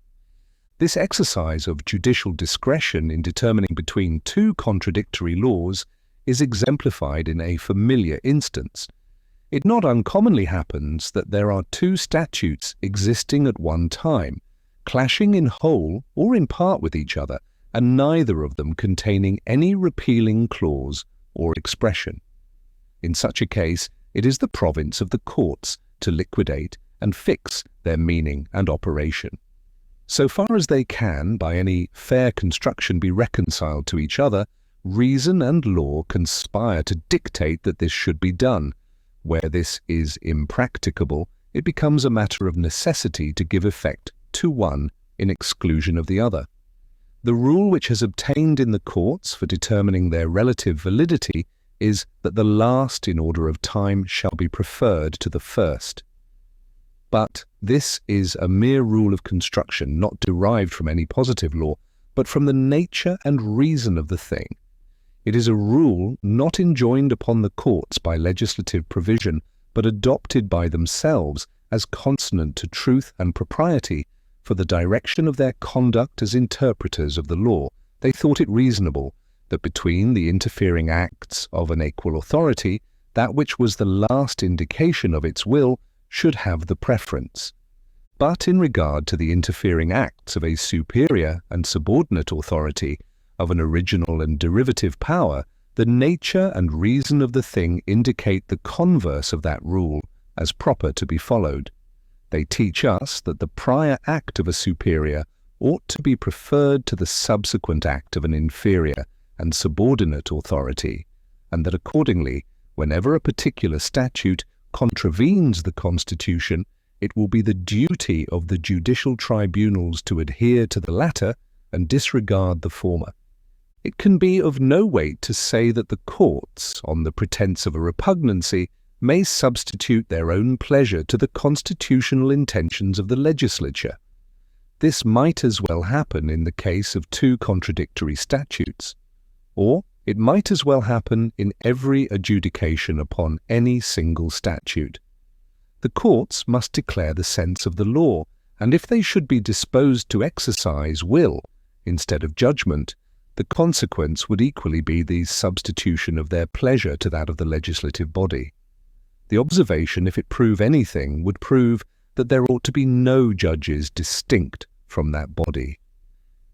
This exercise of judicial discretion in determining between two contradictory laws is exemplified in a familiar instance. It not uncommonly happens that there are two statutes existing at one time, clashing in whole or in part with each other, and neither of them containing any repealing clause or expression. In such a case, it is the province of the courts to liquidate and fix their meaning and operation. So far as they can, by any fair construction, be reconciled to each other, reason and law conspire to dictate that this should be done. Where this is impracticable, it becomes a matter of necessity to give effect to one in exclusion of the other. The rule which has obtained in the courts for determining their relative validity is that the last in order of time shall be preferred to the first. But this is a mere rule of construction, not derived from any positive law, but from the nature and reason of the thing. It is a rule not enjoined upon the courts by legislative provision, but adopted by themselves as consonant to truth and propriety for the direction of their conduct as interpreters of the law. They thought it reasonable that between the interfering acts of an equal authority, that which was the last indication of its will should have the preference. But in regard to the interfering acts of a superior and subordinate authority, of an original and derivative power, the nature and reason of the thing indicate the converse of that rule as proper to be followed. They teach us that the prior act of a superior ought to be preferred to the subsequent act of an inferior and subordinate authority, and that accordingly, whenever a particular statute contravenes the Constitution, it will be the duty of the judicial tribunals to adhere to the latter and disregard the former. It can be of no weight to say that the courts, on the pretence of a repugnancy, may substitute their own pleasure to the constitutional intentions of the legislature. This might as well happen in the case of two contradictory statutes. Or, it might as well happen in every adjudication upon any single statute. The courts must declare the sense of the law, and if they should be disposed to exercise will instead of judgment, the consequence would equally be the substitution of their pleasure to that of the legislative body. The observation, if it prove anything, would prove that there ought to be no judges distinct from that body.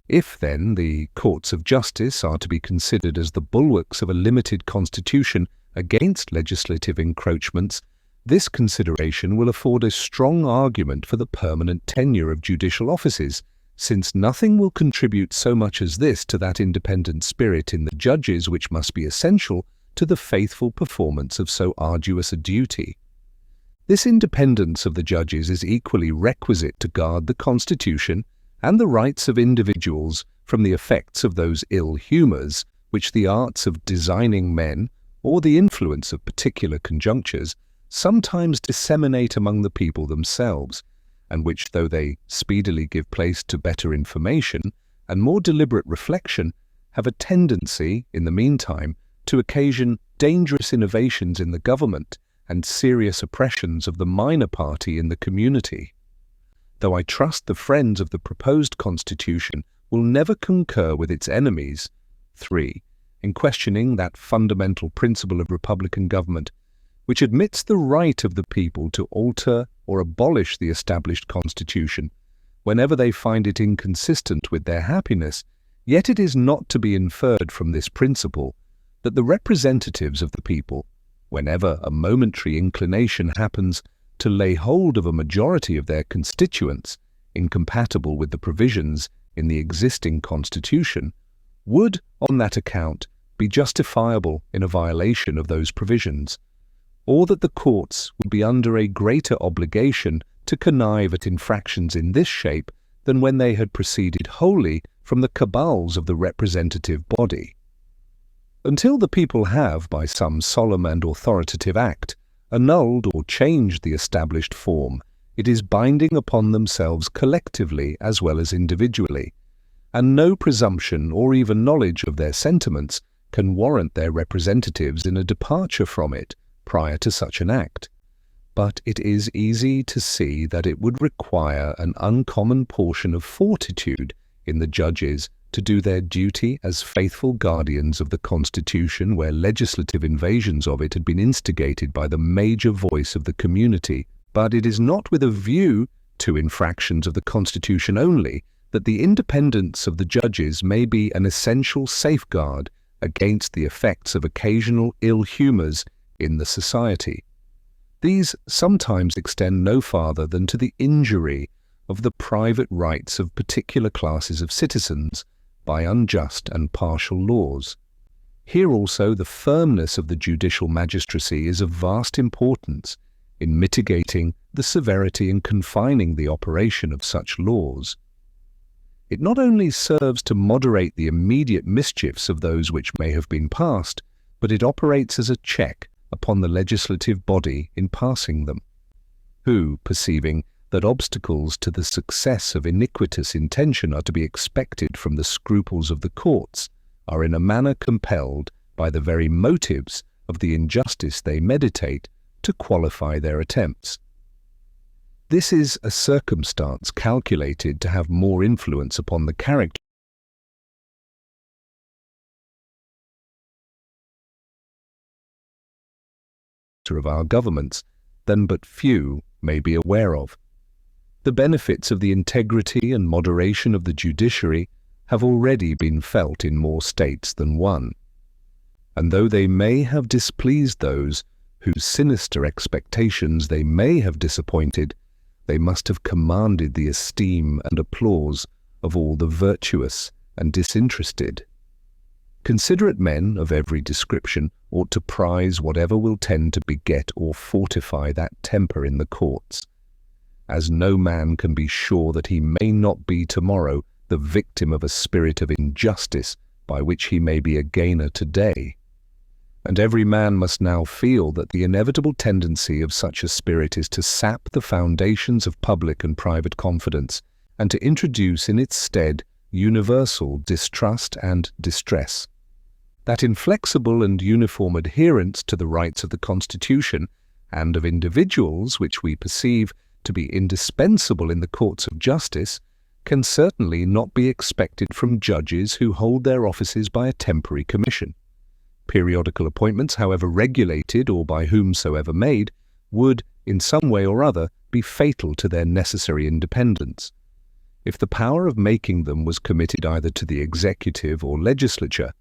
If, then, the courts of justice are to be considered as the bulwarks of a limited constitution against legislative encroachments, this consideration will afford a strong argument for the permanent tenure of judicial offices, since nothing will contribute so much as this to that independent spirit in the judges which must be essential to the faithful performance of so arduous a duty. This independence of the judges is equally requisite to guard the constitution and the rights of individuals from the effects of those ill humours which the arts of designing men, or the influence of particular conjunctures, sometimes disseminate among the people themselves, and which, though they speedily give place to better information and more deliberate reflection, have a tendency, in the meantime, to occasion dangerous innovations in the government and serious oppressions of the minor party in the community. Though I trust the friends of the proposed constitution will never concur with its enemies, 3. In questioning that fundamental principle of republican government, which admits the right of the people to alter or abolish the established constitution whenever they find it inconsistent with their happiness, yet it is not to be inferred from this principle that the representatives of the people, whenever a momentary inclination happens to lay hold of a majority of their constituents, incompatible with the provisions in the existing constitution, would, on that account, be justifiable in a violation of those provisions, or that the courts would be under a greater obligation to connive at infractions in this shape than when they had proceeded wholly from the cabals of the representative body. Until the people have, by some solemn and authoritative act, annulled or changed the established form, it is binding upon themselves collectively as well as individually, and no presumption or even knowledge of their sentiments can warrant their representatives in a departure from it prior to such an act. But it is easy to see that it would require an uncommon portion of fortitude in the judges to do their duty as faithful guardians of the Constitution where legislative invasions of it had been instigated by the major voice of the community. But it is not with a view to infractions of the Constitution only that the independence of the judges may be an essential safeguard against the effects of occasional ill humours in the society. These sometimes extend no farther than to the injury of the private rights of particular classes of citizens by unjust and partial laws. Here also the firmness of the judicial magistracy is of vast importance in mitigating the severity and confining the operation of such laws. It not only serves to moderate the immediate mischiefs of those which may have been passed, but it operates as a check upon the legislative body in passing them, who, perceiving that obstacles to the success of iniquitous intention are to be expected from the scruples of the courts, are in a manner compelled by the very motives of the injustice they meditate to qualify their attempts. This is a circumstance calculated to have more influence upon the character of our governments than but few may be aware of. The benefits of the integrity and moderation of the judiciary have already been felt in more states than one, and though they may have displeased those whose sinister expectations they may have disappointed, they must have commanded the esteem and applause of all the virtuous and disinterested. Considerate men of every description ought to prize whatever will tend to beget or fortify that temper in the courts, as no man can be sure that he may not be tomorrow the victim of a spirit of injustice by which he may be a gainer today. And every man must now feel that the inevitable tendency of such a spirit is to sap the foundations of public and private confidence, and to introduce in its stead universal distrust and distress. that inflexible and uniform adherence to the rights of the Constitution and of individuals which we perceive to be indispensable in the courts of justice can certainly not be expected from judges who hold their offices by a temporary commission. Periodical appointments, however regulated or by whomsoever made, would, in some way or other, be fatal to their necessary independence. If the power of making them was committed either to the executive or legislature,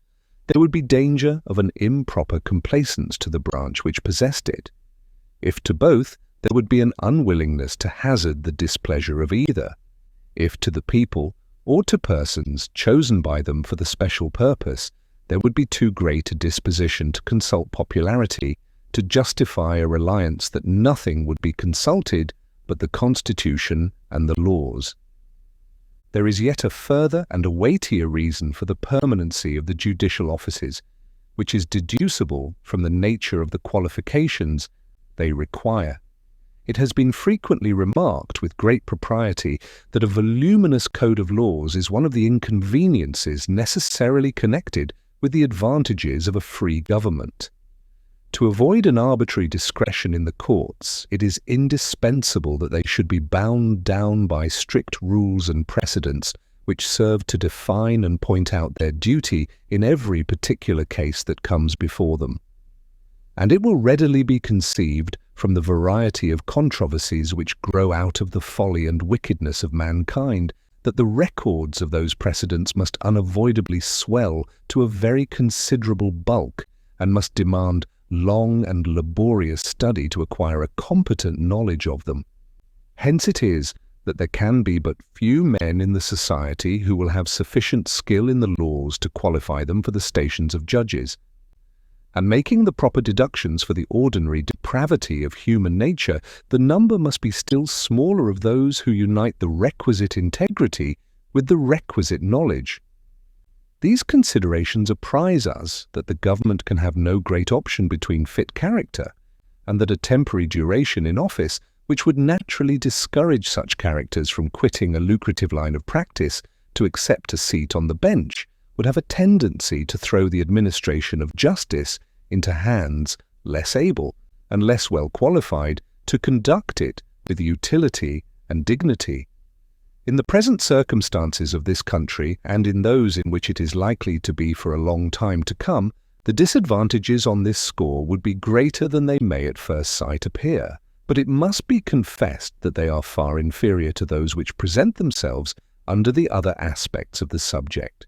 there would be danger of an improper complacence to the branch which possessed it. If to both, there would be an unwillingness to hazard the displeasure of either. If to the people, or to persons chosen by them for the special purpose, there would be too great a disposition to consult popularity, to justify a reliance that nothing would be consulted but the Constitution and the laws. There is yet a further and a weightier reason for the permanency of the judicial offices, which is deducible from the nature of the qualifications they require. It has been frequently remarked with great propriety that a voluminous code of laws is one of the inconveniences necessarily connected with the advantages of a free government. To avoid an arbitrary discretion in the courts, it is indispensable that they should be bound down by strict rules and precedents which serve to define and point out their duty in every particular case that comes before them. And it will readily be conceived from the variety of controversies which grow out of the folly and wickedness of mankind, that the records of those precedents must unavoidably swell to a very considerable bulk, and must demand long and laborious study to acquire a competent knowledge of them. Hence it is that there can be but few men in the society who will have sufficient skill in the laws to qualify them for the stations of judges. And making the proper deductions for the ordinary depravity of human nature, the number must be still smaller of those who unite the requisite integrity with the requisite knowledge. These considerations apprise us that the government can have no great option between fit character, and that a temporary duration in office, which would naturally discourage such characters from quitting a lucrative line of practice to accept a seat on the bench, would have a tendency to throw the administration of justice into hands less able and less well qualified to conduct it with utility and dignity. In the present circumstances of this country, and in those in which it is likely to be for a long time to come, the disadvantages on this score would be greater than they may at first sight appear, but it must be confessed that they are far inferior to those which present themselves under the other aspects of the subject.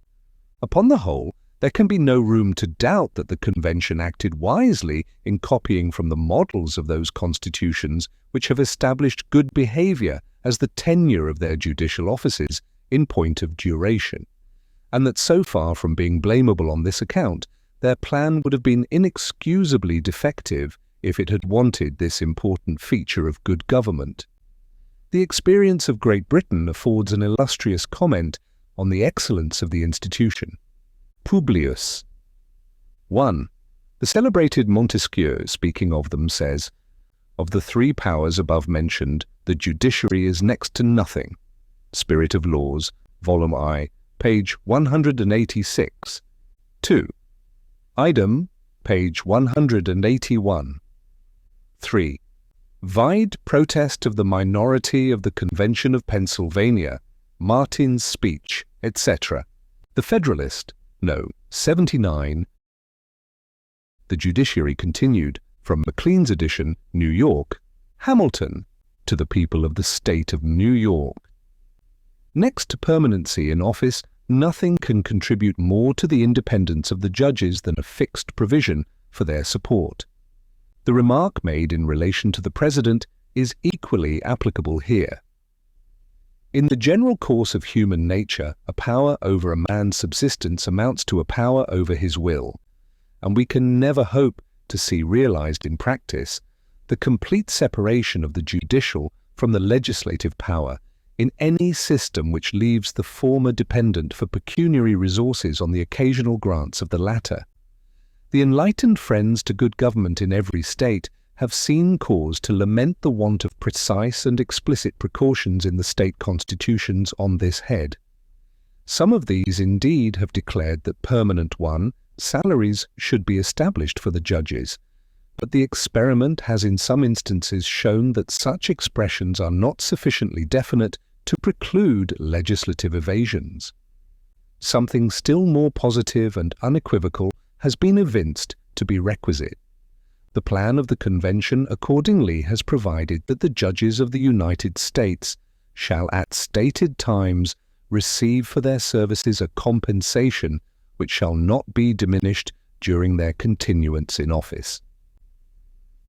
Upon the whole, there can be no room to doubt that the Convention acted wisely in copying from the models of those constitutions which have established good behaviour as the tenure of their judicial offices in point of duration, and that so far from being blamable on this account, their plan would have been inexcusably defective if it had wanted this important feature of good government. The experience of Great Britain affords an illustrious comment on the excellence of the institution. Publius. 1. The celebrated Montesquieu, speaking of them, says, "Of the three powers above mentioned, the judiciary is next to nothing." Spirit of Laws, Volume I, page 186. 2. Idem, page 181. 3. Vide Protest of the Minority of the Convention of Pennsylvania, Martin's Speech, etc. The Federalist, No. 79. The judiciary continued, from Maclean's edition, New York, Hamilton, to the people of the state of New York. Next to permanency in office, nothing can contribute more to the independence of the judges than a fixed provision for their support. The remark made in relation to the President is equally applicable here. In the general course of human nature, a power over a man's subsistence amounts to a power over his will, and we can never hope to see realized in practice the complete separation of the judicial from the legislative power in any system which leaves the former dependent for pecuniary resources on the occasional grants of the latter. The enlightened friends to good government in every state have seen cause to lament the want of precise and explicit precautions in the state constitutions on this head. Some of these indeed have declared that permanent one salaries should be established for the judges, but the experiment has in some instances shown that such expressions are not sufficiently definite to preclude legislative evasions. Something still more positive and unequivocal has been evinced to be requisite. The plan of the Convention accordingly has provided that the judges of the United States shall at stated times receive for their services a compensation which shall not be diminished during their continuance in office.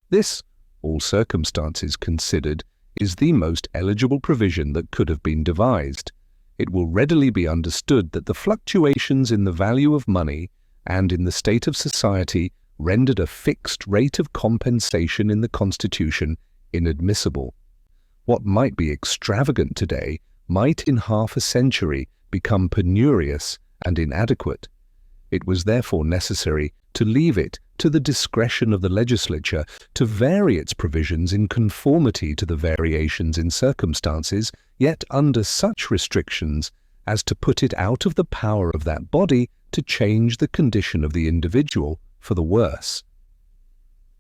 This, all circumstances considered, is the most eligible provision that could have been devised. It will readily be understood that the fluctuations in the value of money and in the state of society rendered a fixed rate of compensation in the Constitution inadmissible. What might be extravagant today might in half a century become penurious and inadequate. It was therefore necessary to leave it to the discretion of the legislature to vary its provisions in conformity to the variations in circumstances, yet under such restrictions as to put it out of the power of that body to change the condition of the individual for the worse.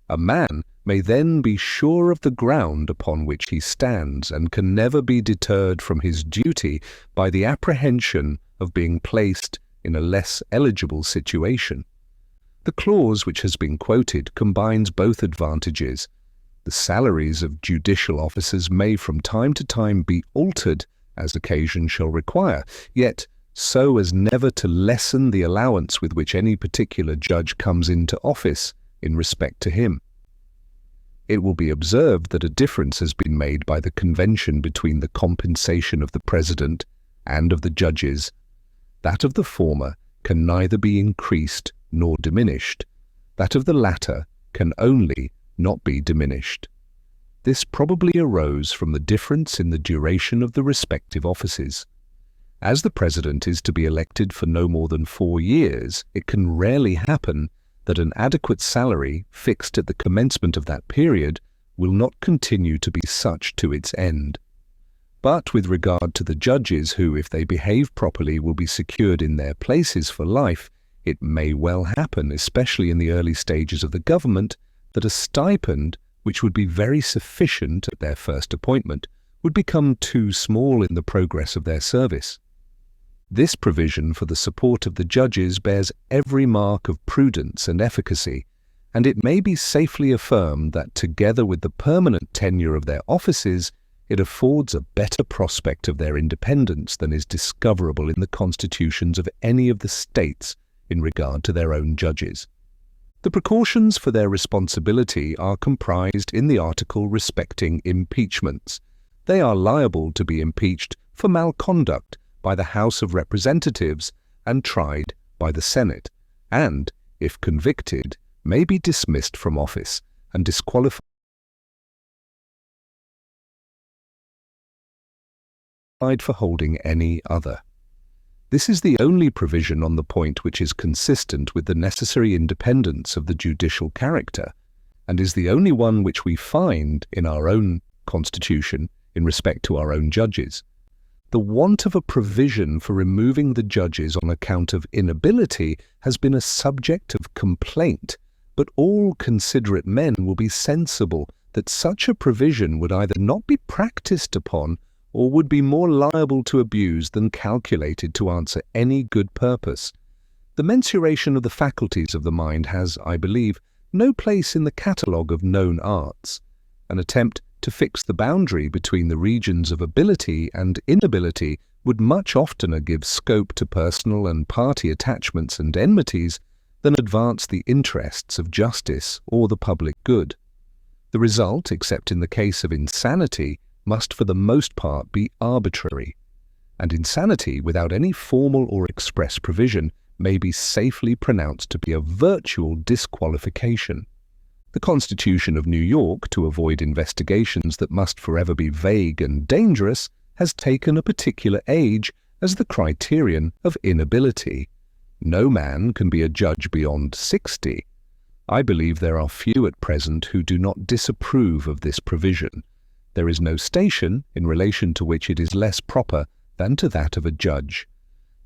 A man may then be sure of the ground upon which he stands and can never be deterred from his duty by the apprehension of being placed in a less eligible situation. The clause which has been quoted combines both advantages. The salaries of judicial officers may from time to time be altered as occasion shall require, yet so as never to lessen the allowance with which any particular judge comes into office in respect to him. It will be observed that a difference has been made by the Convention between the compensation of the President and of the judges. That of the former can neither be increased nor diminished. That of the latter can only not be diminished. This probably arose from the difference in the duration of the respective offices. As the President is to be elected for no more than 4 years, it can rarely happen that an adequate salary fixed at the commencement of that period will not continue to be such to its end. But with regard to the judges who, if they behave properly, will be secured in their places for life, it may well happen, especially in the early stages of the government, that a stipend, which would be very sufficient at their first appointment, would become too small in the progress of their service. This provision for the support of the judges bears every mark of prudence and efficacy, and it may be safely affirmed that together with the permanent tenure of their offices, it affords a better prospect of their independence than is discoverable in the constitutions of any of the states in regard to their own judges. The precautions for their responsibility are comprised in the article respecting impeachments. They are liable to be impeached for malconduct by the House of Representatives and tried by the Senate, and, if convicted, may be dismissed from office and disqualified for holding any other. This is the only provision on the point which is consistent with the necessary independence of the judicial character, and is the only one which we find in our own Constitution in respect to our own judges. The want of a provision for removing the judges on account of inability has been a subject of complaint, but all considerate men will be sensible that such a provision would either not be practiced upon or would be more liable to abuse than calculated to answer any good purpose. The mensuration of the faculties of the mind has, I believe, no place in the catalogue of known arts. An attempt to fix the boundary between the regions of ability and inability would much oftener give scope to personal and party attachments and enmities than advance the interests of justice or the public good. The result, except in the case of insanity, must for the most part be arbitrary, and insanity without any formal or express provision may be safely pronounced to be a virtual disqualification. The Constitution of New York, to avoid investigations that must forever be vague and dangerous, has taken a particular age as the criterion of inability. No man can be a judge beyond 60. I believe there are few at present who do not disapprove of this provision. There is no station in relation to which it is less proper than to that of a judge.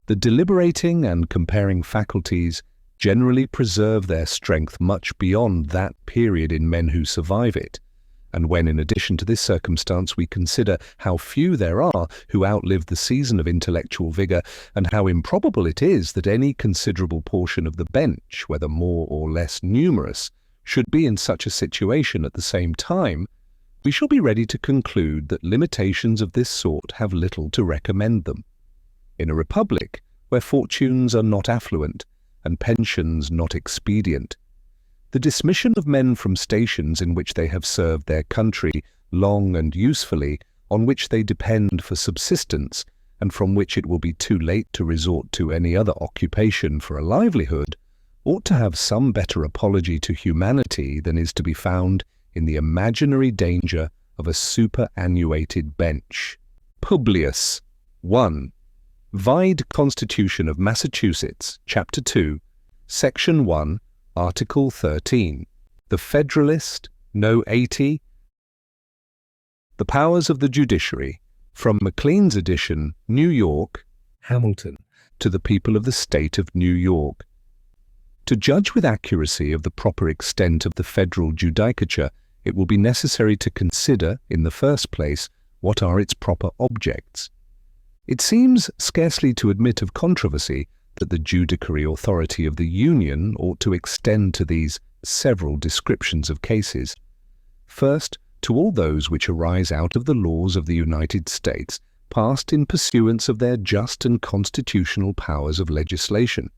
The deliberating and comparing faculties generally preserve their strength much beyond that period in men who survive it. And when, in addition to this circumstance, we consider how few there are who outlive the season of intellectual vigour, and how improbable it is that any considerable portion of the bench, whether more or less numerous, should be in such a situation at the same time, we shall be ready to conclude that limitations of this sort have little to recommend them. In a republic, where fortunes are not affluent, and pensions not expedient, the dismission of men from stations in which they have served their country long and usefully, on which they depend for subsistence, and from which it will be too late to resort to any other occupation for a livelihood, ought to have some better apology to humanity than is to be found in the imaginary danger of a superannuated bench. Publius. 1. Vide Constitution of Massachusetts, Chapter 2, Section 1, Article 13. The Federalist, No. 80. The Powers of the Judiciary, from Maclean's edition, New York, Hamilton, to the people of the State of New York. To judge with accuracy of the proper extent of the federal judicature, it will be necessary to consider, in the first place, what are its proper objects. It seems scarcely to admit of controversy that the judiciary authority of the Union ought to extend to these several descriptions of cases. First, to all those which arise out of the laws of the United States, passed in pursuance of their just and constitutional powers of legislation.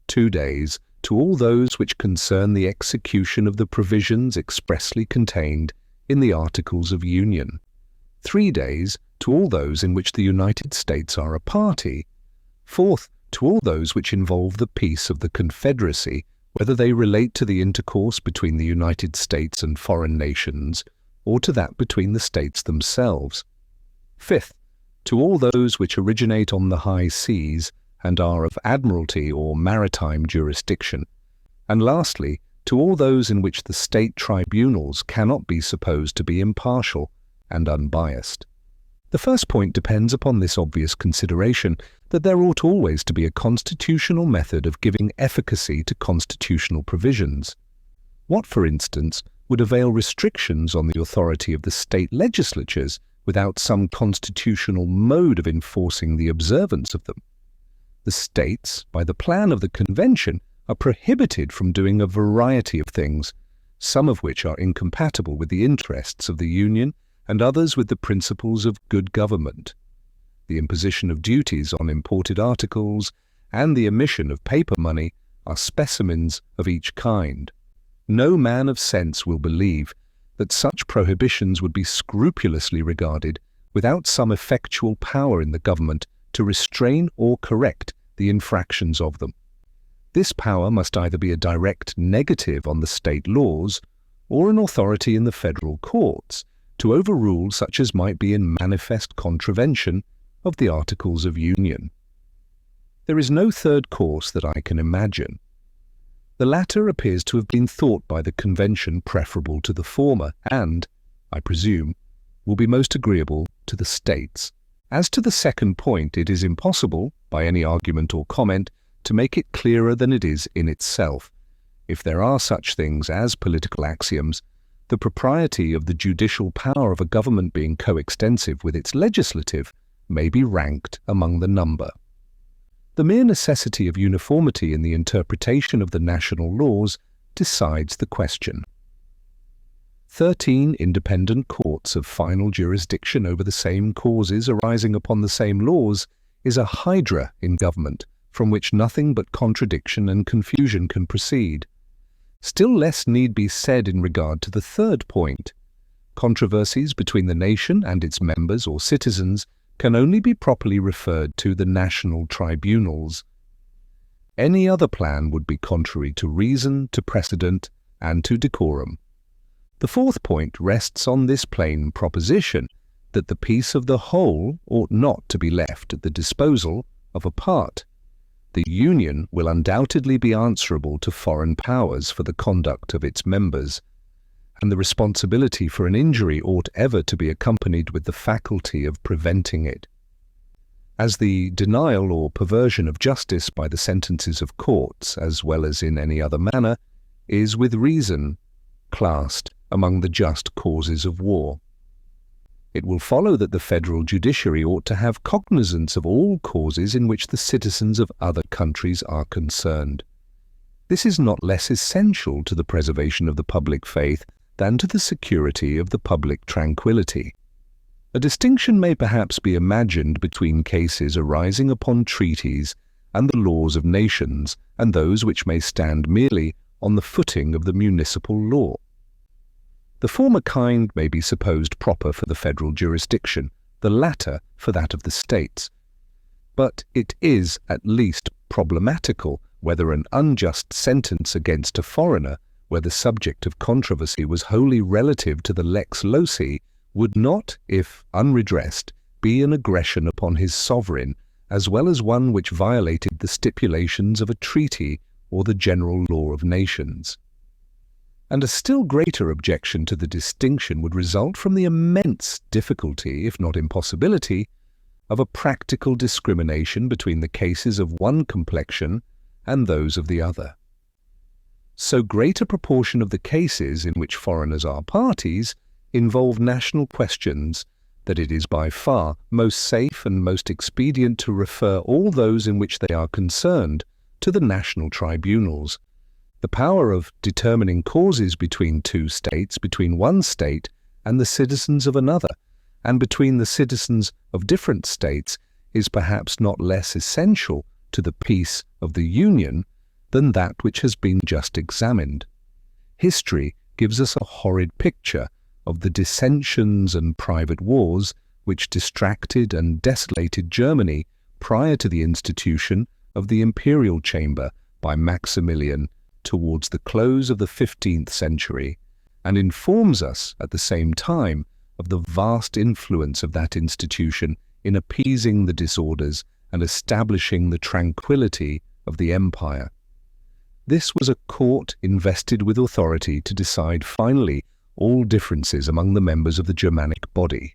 2 days, to all those which concern the execution of the provisions expressly contained in the Articles of Union. 3 days, to all those in which the United States are a party. 4th, to all those which involve the peace of the Confederacy, whether they relate to the intercourse between the United States and foreign nations, or to that between the states themselves. 5th, to all those which originate on the high seas, and are of admiralty or maritime jurisdiction. And lastly, to all those in which the state tribunals cannot be supposed to be impartial and unbiased. The first point depends upon this obvious consideration that there ought always to be a constitutional method of giving efficacy to constitutional provisions. What, for instance, would avail restrictions on the authority of the state legislatures without some constitutional mode of enforcing the observance of them? The states, by the plan of the Convention, are prohibited from doing a variety of things, some of which are incompatible with the interests of the Union and others with the principles of good government. The imposition of duties on imported articles and the emission of paper money are specimens of each kind. No man of sense will believe that such prohibitions would be scrupulously regarded without some effectual power in the government to restrain or correct the infractions of them. This power must either be a direct negative on the state laws or an authority in the federal courts to overrule such as might be in manifest contravention of the Articles of Union. There is no third course that I can imagine. The latter appears to have been thought by the Convention preferable to the former and, I presume, will be most agreeable to the states. As to the second point, it is impossible, by any argument or comment, to make it clearer than it is in itself. If there are such things as political axioms, the propriety of the judicial power of a government being coextensive with its legislative may be ranked among the number. The mere necessity of uniformity in the interpretation of the national laws decides the question. 13 independent courts of final jurisdiction over the same causes arising upon the same laws is a hydra in government from which nothing but contradiction and confusion can proceed. Still less need be said in regard to the third point. Controversies between the nation and its members or citizens can only be properly referred to the national tribunals. Any other plan would be contrary to reason, to precedent, and to decorum. The fourth point rests on this plain proposition that the peace of the whole ought not to be left at the disposal of a part. The Union will undoubtedly be answerable to foreign powers for the conduct of its members, and the responsibility for an injury ought ever to be accompanied with the faculty of preventing it. as the denial or perversion of justice by the sentences of courts, as well as in any other manner, is with reason classed among the just causes of war. It will follow that the federal judiciary ought to have cognizance of all causes in which the citizens of other countries are concerned. This is not less essential to the preservation of the public faith than to the security of the public tranquillity. A distinction may perhaps be imagined between cases arising upon treaties and the laws of nations, and those which may stand merely on the footing of the municipal law. The former kind may be supposed proper for the federal jurisdiction, the latter for that of the states. But it is at least problematical whether an unjust sentence against a foreigner, where the subject of controversy was wholly relative to the lex loci, would not, if unredressed, be an aggression upon his sovereign, as well as one which violated the stipulations of a treaty or the general law of nations. And a still greater objection to the distinction would result from the immense difficulty, if not impossibility, of a practical discrimination between the cases of one complexion and those of the other. So great a proportion of the cases in which foreigners are parties involve national questions that it is by far most safe and most expedient to refer all those in which they are concerned to the national tribunals. The power of determining causes between two states, between one state and the citizens of another, and between the citizens of different states, is perhaps not less essential to the peace of the Union than that which has been just examined. History gives us a horrid picture of the dissensions and private wars which distracted and desolated Germany prior to the institution of the imperial chamber by Maximilian towards the close of the 15th century, and informs us at the same time of the vast influence of that institution in appeasing the disorders and establishing the tranquillity of the empire. This was a court invested with authority to decide finally all differences among the members of the Germanic body.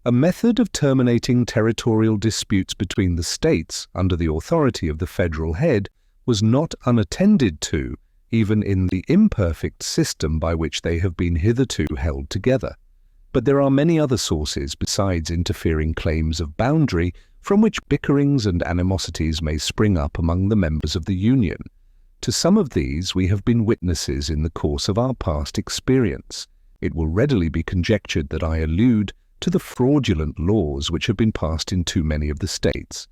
A method of terminating territorial disputes between the states under the authority of the federal head was not unattended to, even in the imperfect system by which they have been hitherto held together. But there are many other sources besides interfering claims of boundary from which bickerings and animosities may spring up among the members of the Union. To some of these we have been witnesses in the course of our past experience. It will readily be conjectured that I allude to the fraudulent laws which have been passed in too many of the states.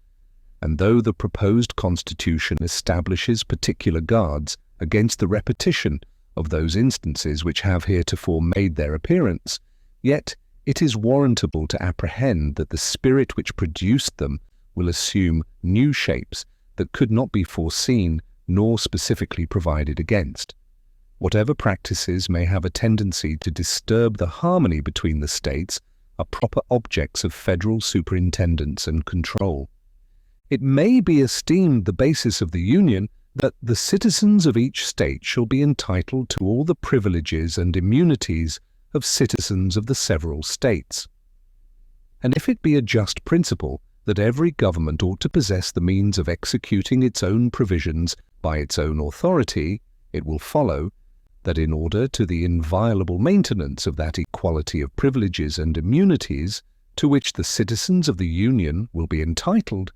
And though the proposed constitution establishes particular guards against the repetition of those instances which have heretofore made their appearance, yet it is warrantable to apprehend that the spirit which produced them will assume new shapes that could not be foreseen nor specifically provided against. Whatever practices may have a tendency to disturb the harmony between the states are proper objects of federal superintendence and control. It may be esteemed the basis of the Union that the citizens of each state shall be entitled to all the privileges and immunities of citizens of the several states. And if it be a just principle that every government ought to possess the means of executing its own provisions by its own authority, it will follow that in order to the inviolable maintenance of that equality of privileges and immunities to which the citizens of the Union will be entitled,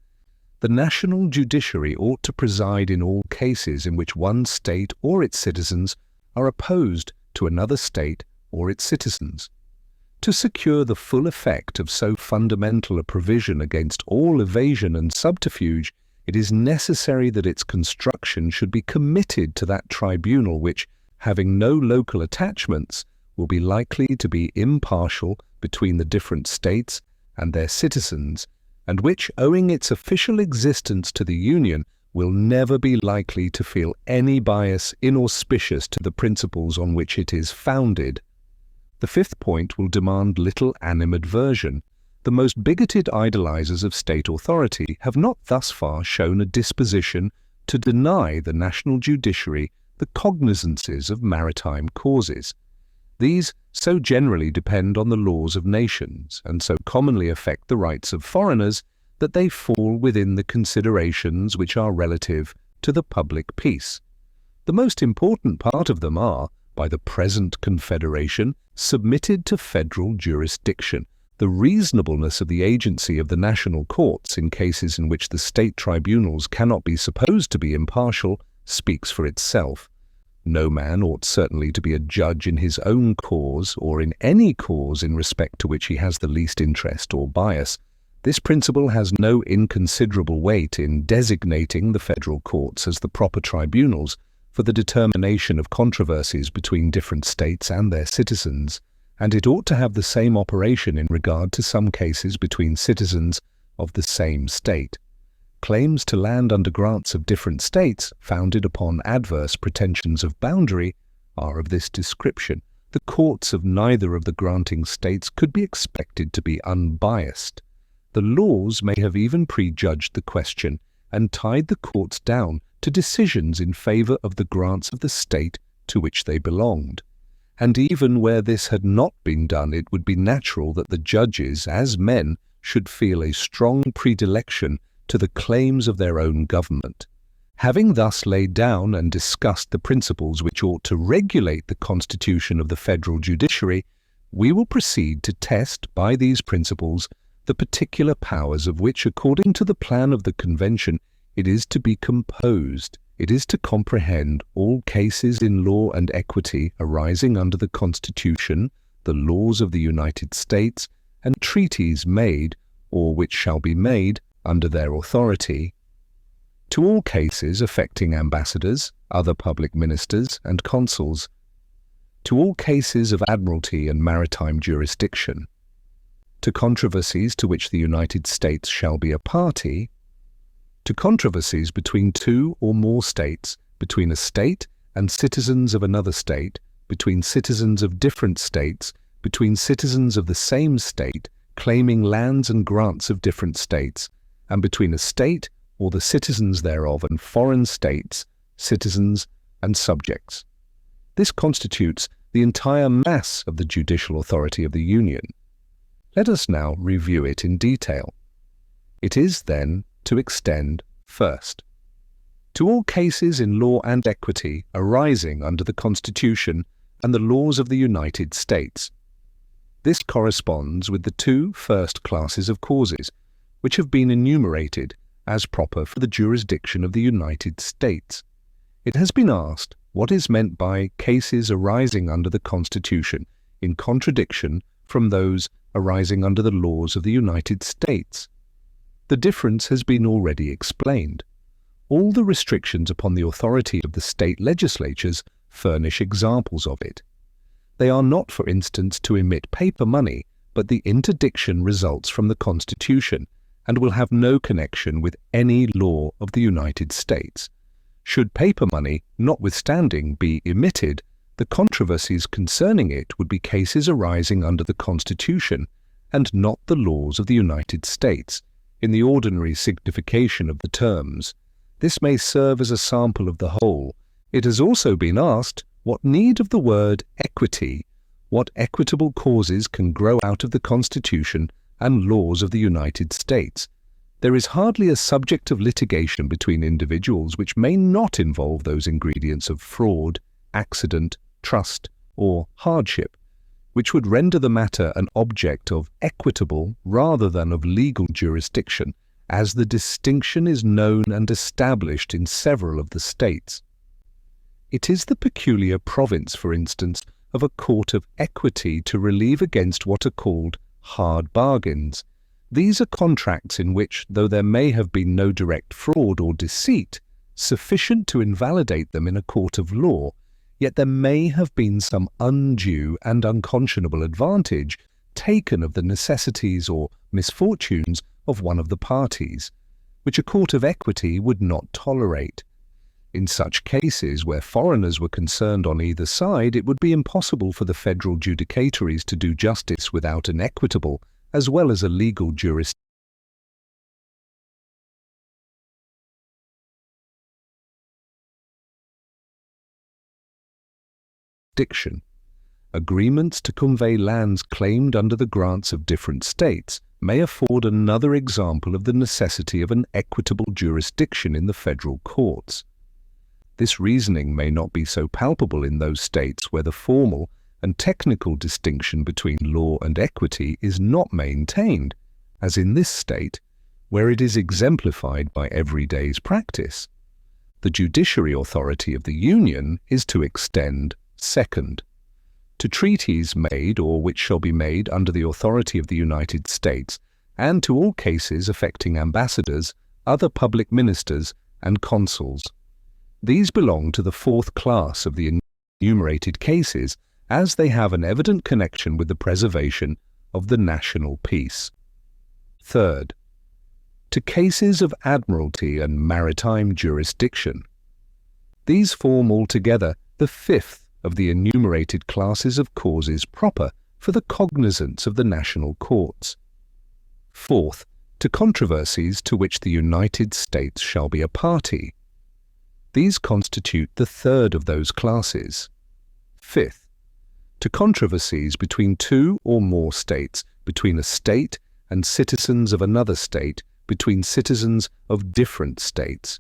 the national judiciary ought to preside in all cases in which one state or its citizens are opposed to another state or its citizens. To secure the full effect of so fundamental a provision against all evasion and subterfuge, it is necessary that its construction should be committed to that tribunal which, having no local attachments, will be likely to be impartial between the different states and their citizens, and which, owing its official existence to the Union, will never be likely to feel any bias inauspicious to the principles on which it is founded. The fifth point will demand little animadversion. The most bigoted idolizers of state authority have not thus far shown a disposition to deny the national judiciary the cognizances of maritime causes. These so generally depend on the laws of nations, and so commonly affect the rights of foreigners, that they fall within the considerations which are relative to the public peace. The most important part of them are, by the present Confederation, submitted to federal jurisdiction. The reasonableness of the agency of the national courts in cases in which the state tribunals cannot be supposed to be impartial speaks for itself. No man ought certainly to be a judge in his own cause or in any cause in respect to which he has the least interest or bias. This principle has no inconsiderable weight in designating the federal courts as the proper tribunals for the determination of controversies between different states and their citizens, and it ought to have the same operation in regard to some cases between citizens of the same state. Claims to land under grants of different states, founded upon adverse pretensions of boundary, are of this description. The courts of neither of the granting states could be expected to be unbiased. The laws may have even prejudged the question and tied the courts down to decisions in favor of the grants of the state to which they belonged. And even where this had not been done, it would be natural that the judges, as men, should feel a strong predilection to the claims of their own government. Having thus laid down and discussed the principles which ought to regulate the constitution of the federal judiciary, we will proceed to test by these principles the particular powers of which, according to the plan of the Convention, it is to be composed. It is to comprehend all cases in law and equity arising under the Constitution, the laws of the United States, and treaties made, or which shall be made, under their authority, to all cases affecting ambassadors, other public ministers, and consuls, to all cases of admiralty and maritime jurisdiction, to controversies to which the United States shall be a party, to controversies between two or more states, between a state and citizens of another state, between citizens of different states, between citizens of the same state, claiming lands and grants of different states, and between a state or the citizens thereof and foreign states, citizens and subjects. This constitutes the entire mass of the judicial authority of the Union. Let us now review it in detail. It is, then, to extend, first, to all cases in law and equity arising under the Constitution and the laws of the United States. This corresponds with the two first classes of causes, which have been enumerated as proper for the jurisdiction of the United States. It has been asked what is meant by cases arising under the Constitution in contradiction from those arising under the laws of the United States. The difference has been already explained. All the restrictions upon the authority of the state legislatures furnish examples of it. They are not, for instance, to emit paper money, but the interdiction results from the Constitution and will have no connection with any law of the United States. Should paper money, notwithstanding, be emitted, the controversies concerning it would be cases arising under the Constitution and not the laws of the United States, in the ordinary signification of the terms. This may serve as a sample of the whole. It has also been asked what need of the word equity, what equitable causes can grow out of the Constitution and laws of the United States. There is hardly a subject of litigation between individuals which may not involve those ingredients of fraud, accident, trust, or hardship, which would render the matter an object of equitable rather than of legal jurisdiction, as the distinction is known and established in several of the states. It is the peculiar province, for instance, of a court of equity to relieve against what are called hard bargains. These are contracts in which, though there may have been no direct fraud or deceit sufficient to invalidate them in a court of law, yet there may have been some undue and unconscionable advantage taken of the necessities or misfortunes of one of the parties, which a court of equity would not tolerate. In such cases, where foreigners were concerned on either side, it would be impossible for the federal judicatories to do justice without an equitable as well as a legal jurisdiction. Agreements to convey lands claimed under the grants of different states may afford another example of the necessity of an equitable jurisdiction in the federal courts. This reasoning may not be so palpable in those states where the formal and technical distinction between law and equity is not maintained, as in this state, where it is exemplified by every day's practice. The judiciary authority of the Union is to extend, second, to treaties made or which shall be made under the authority of the United States, and to all cases affecting ambassadors, other public ministers, and consuls. These belong to the fourth class of the enumerated cases, as they have an evident connection with the preservation of the national peace. Third, to cases of admiralty and maritime jurisdiction. These form altogether the fifth of the enumerated classes of causes proper for the cognizance of the national courts. Fourth, to controversies to which the United States shall be a party. These constitute the third of those classes. Fifth, to controversies between two or more states, between a state and citizens of another state, between citizens of different states.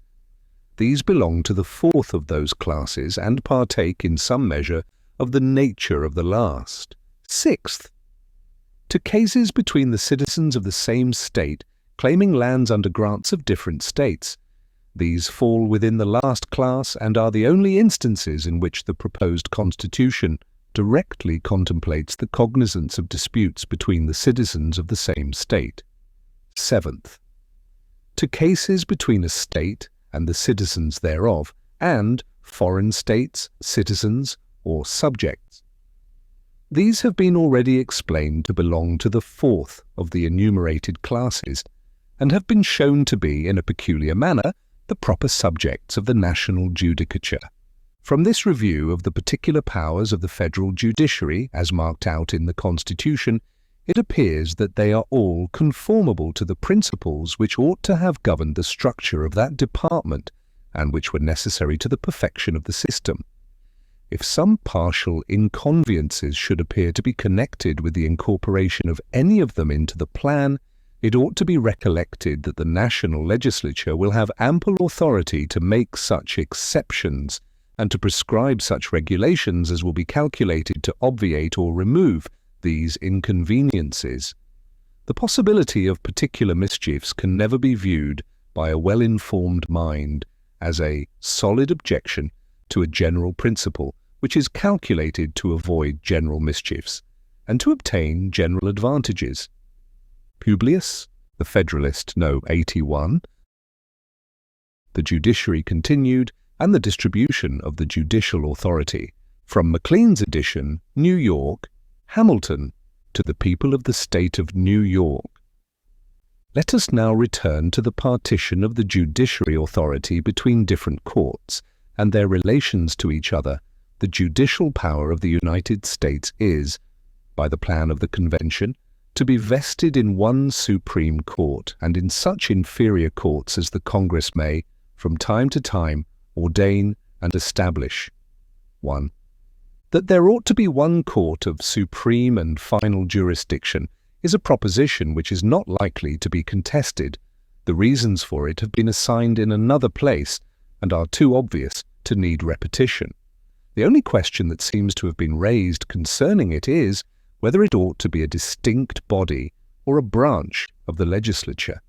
These belong to the fourth of those classes and partake in some measure of the nature of the last. Sixth, to cases between the citizens of the same state claiming lands under grants of different states. These fall within the last class and are the only instances in which the proposed constitution directly contemplates the cognizance of disputes between the citizens of the same state. Seventh, to cases between a state and the citizens thereof, and foreign states, citizens, or subjects. These have been already explained to belong to the fourth of the enumerated classes, and have been shown to be, in a peculiar manner, the proper subjects of the national judicature. From this review of the particular powers of the federal judiciary, as marked out in the Constitution, it appears that they are all conformable to the principles which ought to have governed the structure of that department, and which were necessary to the perfection of the system. If some partial inconveniences should appear to be connected with the incorporation of any of them into the plan, it ought to be recollected that the national legislature will have ample authority to make such exceptions and to prescribe such regulations as will be calculated to obviate or remove these inconveniences. The possibility of particular mischiefs can never be viewed by a well-informed mind as a solid objection to a general principle which is calculated to avoid general mischiefs and to obtain general advantages. Publius, the Federalist, No. 81, The Judiciary Continued, and the Distribution of the Judicial Authority, from Maclean's edition, New York, Hamilton, to the people of the state of New York. Let us now return to the partition of the judiciary authority between different courts and their relations to each other. The judicial power of the United States is, by the plan of the Convention, to be vested in one Supreme Court and in such inferior courts as the Congress may, from time to time, ordain and establish. 1. That there ought to be one court of supreme and final jurisdiction is a proposition which is not likely to be contested. The reasons for it have been assigned in another place and are too obvious to need repetition. The only question that seems to have been raised concerning it is whether it ought to be a distinct body or a branch of the legislature.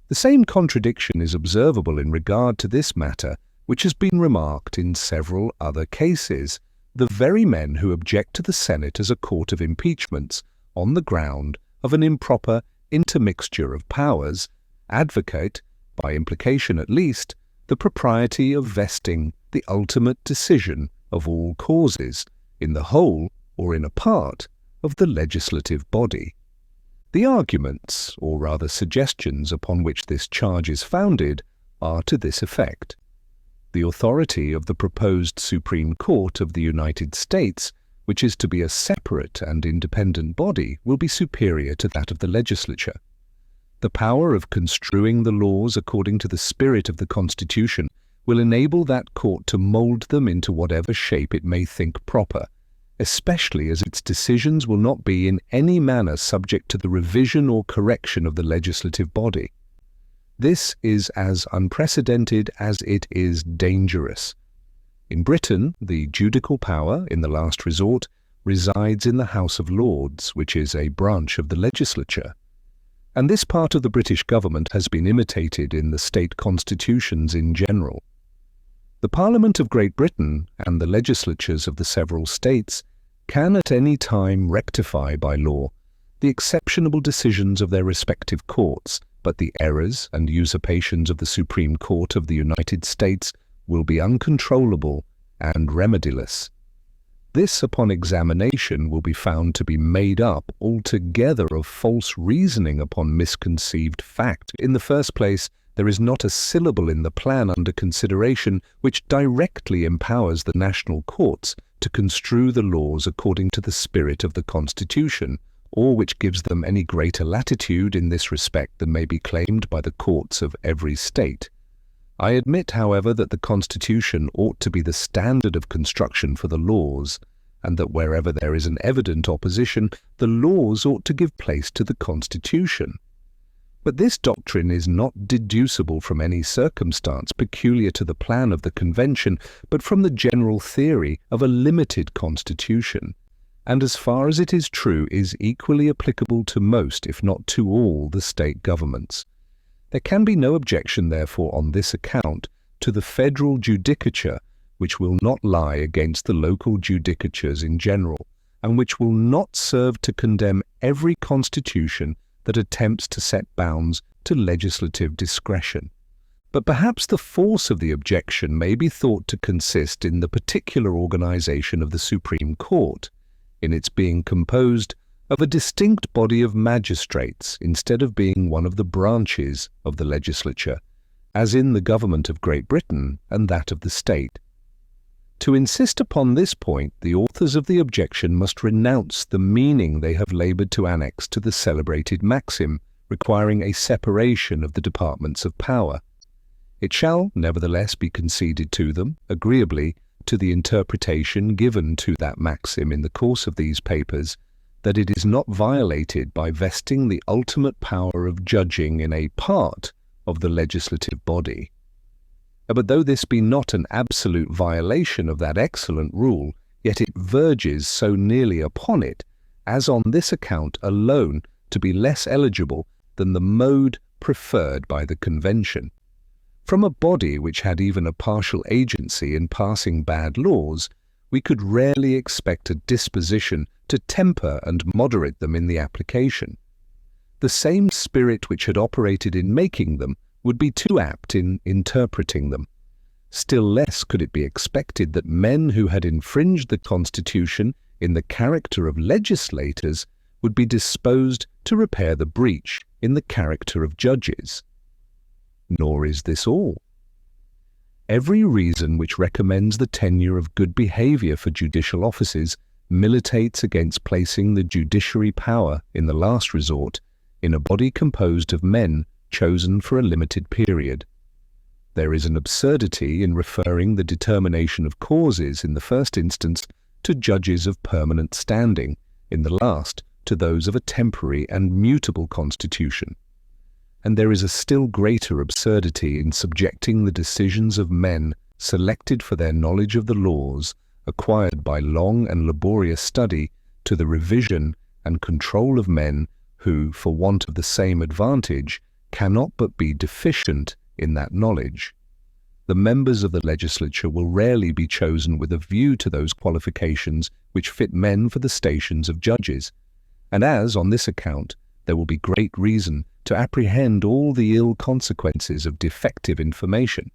The same contradiction is observable in regard to this matter, which has been remarked in several other cases. The very men who object to the Senate as a court of impeachments on the ground of an improper intermixture of powers advocate, by implication at least, the propriety of vesting the ultimate decision of all causes in the whole or in a part of the legislative body. The arguments, or rather suggestions, upon which this charge is founded are to this effect. The authority of the proposed Supreme Court of the United States, which is to be a separate and independent body, will be superior to that of the legislature. The power of construing the laws according to the spirit of the Constitution will enable that court to mold them into whatever shape it may think proper, especially as its decisions will not be in any manner subject to the revision or correction of the legislative body. This is as unprecedented as it is dangerous. In Britain, the judicial power, in the last resort, resides in the House of Lords, which is a branch of the legislature. And this part of the British government has been imitated in the state constitutions in general. The Parliament of Great Britain and the legislatures of the several states can at any time rectify by law the exceptionable decisions of their respective courts, but the errors and usurpations of the Supreme Court of the United States will be uncontrollable and remediless. This, upon examination, will be found to be made up altogether of false reasoning upon misconceived fact. In the first place, there is not a syllable in the plan under consideration which directly empowers the national courts to construe the laws according to the spirit of the Constitution, or which gives them any greater latitude in this respect than may be claimed by the courts of every state. I admit, however, that the Constitution ought to be the standard of construction for the laws, and that wherever there is an evident opposition, the laws ought to give place to the Constitution. But this doctrine is not deducible from any circumstance peculiar to the plan of the Convention, but from the general theory of a limited Constitution, and as far as it is true, is equally applicable to most, if not to all, the state governments. There can be no objection, therefore, on this account, to the federal judicature, which will not lie against the local judicatures in general, and which will not serve to condemn every constitution that attempts to set bounds to legislative discretion. But perhaps the force of the objection may be thought to consist in the particular organization of the Supreme Court, in its being composed of a distinct body of magistrates instead of being one of the branches of the legislature, as in the government of Great Britain and that of the state. To insist upon this point, the authors of the objection must renounce the meaning they have labored to annex to the celebrated maxim requiring a separation of the departments of power. It shall nevertheless be conceded to them, agreeably to the interpretation given to that maxim in the course of these papers, that it is not violated by vesting the ultimate power of judging in a part of the legislative body. But though this be not an absolute violation of that excellent rule, yet it verges so nearly upon it, as on this account alone to be less eligible than the mode preferred by the Convention. From a body which had even a partial agency in passing bad laws, we could rarely expect a disposition to temper and moderate them in the application. The same spirit which had operated in making them would be too apt in interpreting them. Still less could it be expected that men who had infringed the Constitution in the character of legislators would be disposed to repair the breach in the character of judges. Nor is this all. Every reason which recommends the tenure of good behavior for judicial offices militates against placing the judiciary power, in the last resort, in a body composed of men chosen for a limited period. There is an absurdity in referring the determination of causes in the first instance to judges of permanent standing, in the last to those of a temporary and mutable constitution. And there is a still greater absurdity in subjecting the decisions of men selected for their knowledge of the laws, acquired by long and laborious study, to the revision and control of men who, for want of the same advantage, cannot but be deficient in that knowledge. The members of the legislature will rarely be chosen with a view to those qualifications which fit men for the stations of judges, and as, on this account, there will be great reason to apprehend all the ill consequences of defective information.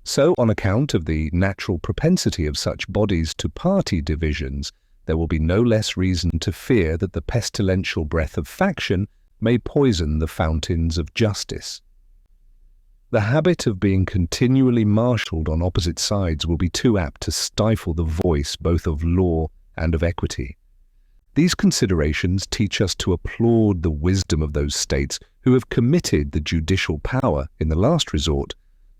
So, on account of the natural propensity of such bodies to party divisions, there will be no less reason to fear that the pestilential breath of faction may poison the fountains of justice. The habit of being continually marshalled on opposite sides will be too apt to stifle the voice both of law and of equity. These considerations teach us to applaud the wisdom of those states who have committed the judicial power, in the last resort,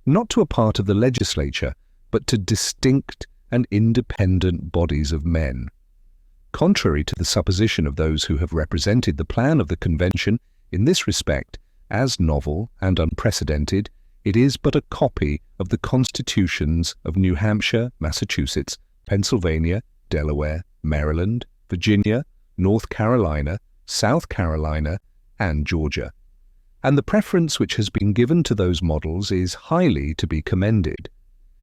not to a part of the legislature, but to distinct and independent bodies of men. Contrary to the supposition of those who have represented the plan of the Convention in this respect as novel and unprecedented, it is but a copy of the constitutions of New Hampshire, Massachusetts, Pennsylvania, Delaware, Maryland, Virginia, North Carolina, South Carolina, and Georgia. And the preference which has been given to those models is highly to be commended.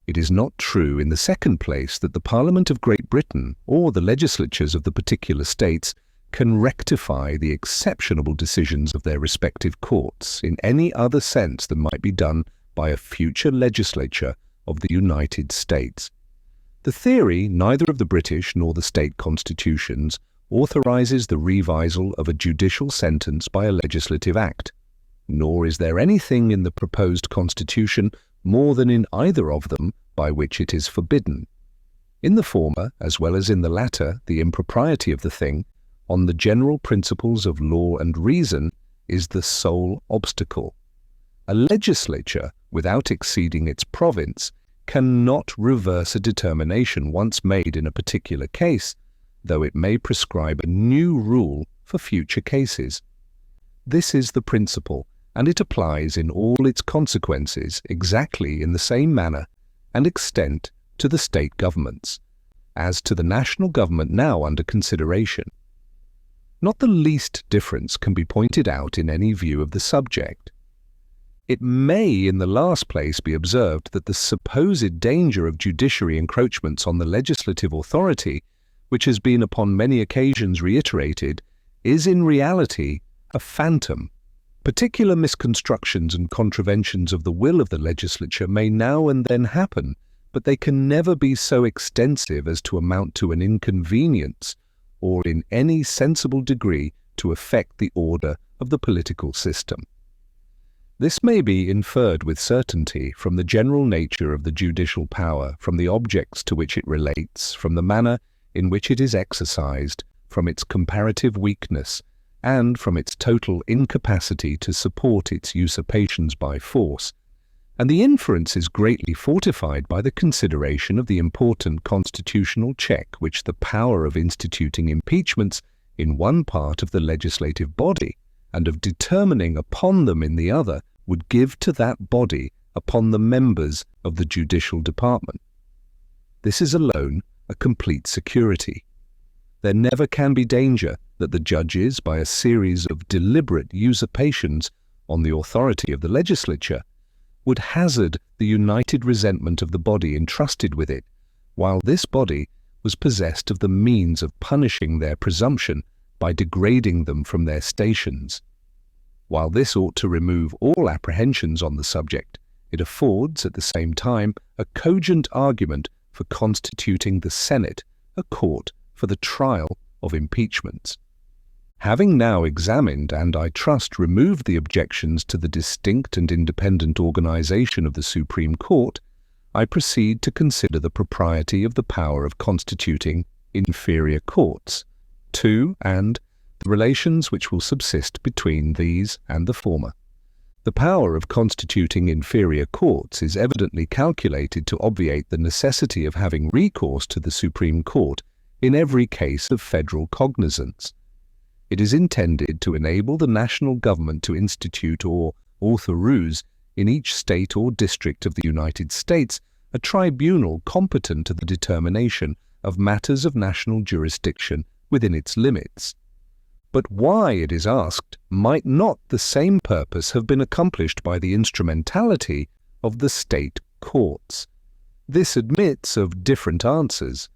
It is not true, in the second place, that the Parliament of Great Britain or the legislatures of the particular states can rectify the exceptionable decisions of their respective courts in any other sense than might be done by a future legislature of the United States. The theory neither of the British nor the state constitutions authorizes the revisal of a judicial sentence by a legislative act, nor is there anything in the proposed constitution more than in either of them by which it is forbidden. In the former, as well as in the latter, the impropriety of the thing, on the general principles of law and reason, is the sole obstacle. A legislature, without exceeding its province, cannot reverse a determination once made in a particular case, though it may prescribe a new rule for future cases. This is the principle, and it applies in all its consequences exactly in the same manner and extent to the state governments, as to the national government now under consideration. Not the least difference can be pointed out in any view of the subject. It may, in the last place, be observed that the supposed danger of judiciary encroachments on the legislative authority, which has been upon many occasions reiterated, is in reality a phantom. Particular misconstructions and contraventions of the will of the legislature may now and then happen, but they can never be so extensive as to amount to an inconvenience or in any sensible degree to affect the order of the political system. This may be inferred with certainty from the general nature of the judicial power, from the objects to which it relates, from the manner in which it is exercised, from its comparative weakness, and from its total incapacity to support its usurpations by force, and the inference is greatly fortified by the consideration of the important constitutional check which the power of instituting impeachments in one part of the legislative body, and of determining upon them in the other, would give to that body upon the members of the judicial department. This is alone a complete security. There never can be danger that the judges, by a series of deliberate usurpations on the authority of the legislature, would hazard the united resentment of the body entrusted with it, while this body was possessed of the means of punishing their presumption by degrading them from their stations. While this ought to remove all apprehensions on the subject, it affords at the same time a cogent argument for constituting the Senate a court for the trial of impeachments. Having now examined and, I trust, removed the objections to the distinct and independent organization of the Supreme Court, I proceed to consider the propriety of the power of constituting inferior courts, and the relations which will subsist between these and the former. The power of constituting inferior courts is evidently calculated to obviate the necessity of having recourse to the Supreme Court in every case of federal cognizance. It is intended to enable the national government to institute or authorize in each state or district of the United States a tribunal competent to the determination of matters of national jurisdiction within its limits. But why, it is asked, might not the same purpose have been accomplished by the instrumentality of the state courts? This admits of different answers.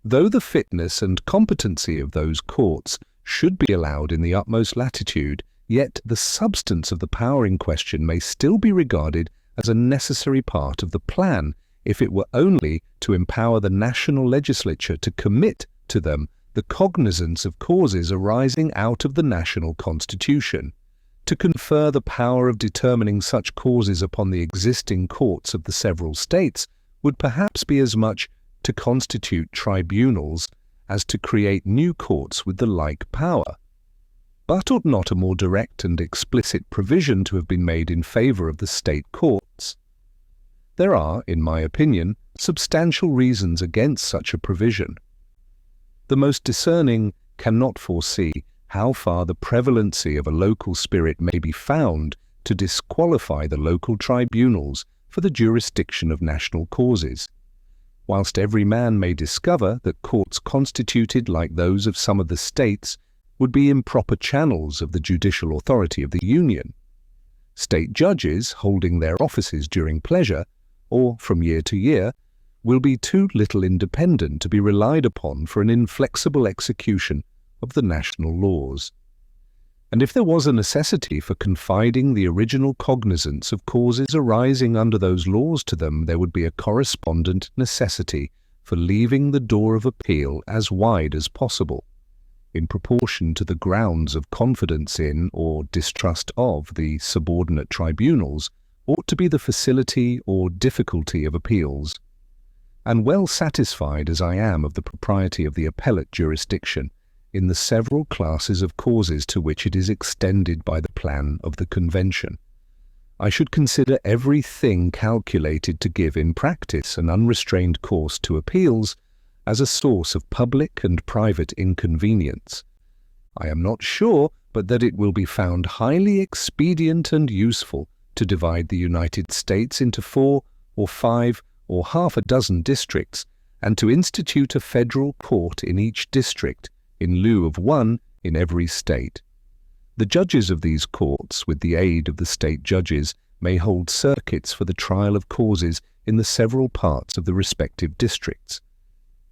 Though the fitness and competency of those courts should be allowed in the utmost latitude, yet the substance of the power in question may still be regarded as a necessary part of the plan, if it were only to empower the national legislature to commit to them the cognizance of causes arising out of the national constitution. To confer the power of determining such causes upon the existing courts of the several states would perhaps be as much to constitute tribunals as to create new courts with the like power. But ought not a more direct and explicit provision to have been made in favor of the state courts? There are, in my opinion, substantial reasons against such a provision. The most discerning cannot foresee how far the prevalency of a local spirit may be found to disqualify the local tribunals for the jurisdiction of national causes, whilst every man may discover that courts constituted like those of some of the states would be improper channels of the judicial authority of the Union. State judges holding their offices during pleasure, or from year to year, will be too little independent to be relied upon for an inflexible execution of the national laws. And if there was a necessity for confiding the original cognizance of causes arising under those laws to them, there would be a correspondent necessity for leaving the door of appeal as wide as possible, in proportion to the grounds of confidence in or distrust of the subordinate tribunals ought to be the facility or difficulty of appeals. And well satisfied as I am of the propriety of the appellate jurisdiction in the several classes of causes to which it is extended by the plan of the Convention, I should consider every thing calculated to give in practice an unrestrained course to appeals as a source of public and private inconvenience. I am not sure but that it will be found highly expedient and useful to divide the United States into 4 or 5 or half a dozen districts, and to institute a federal court in each district, in lieu of one in every state. The judges of these courts, with the aid of the state judges, may hold circuits for the trial of causes in the several parts of the respective districts.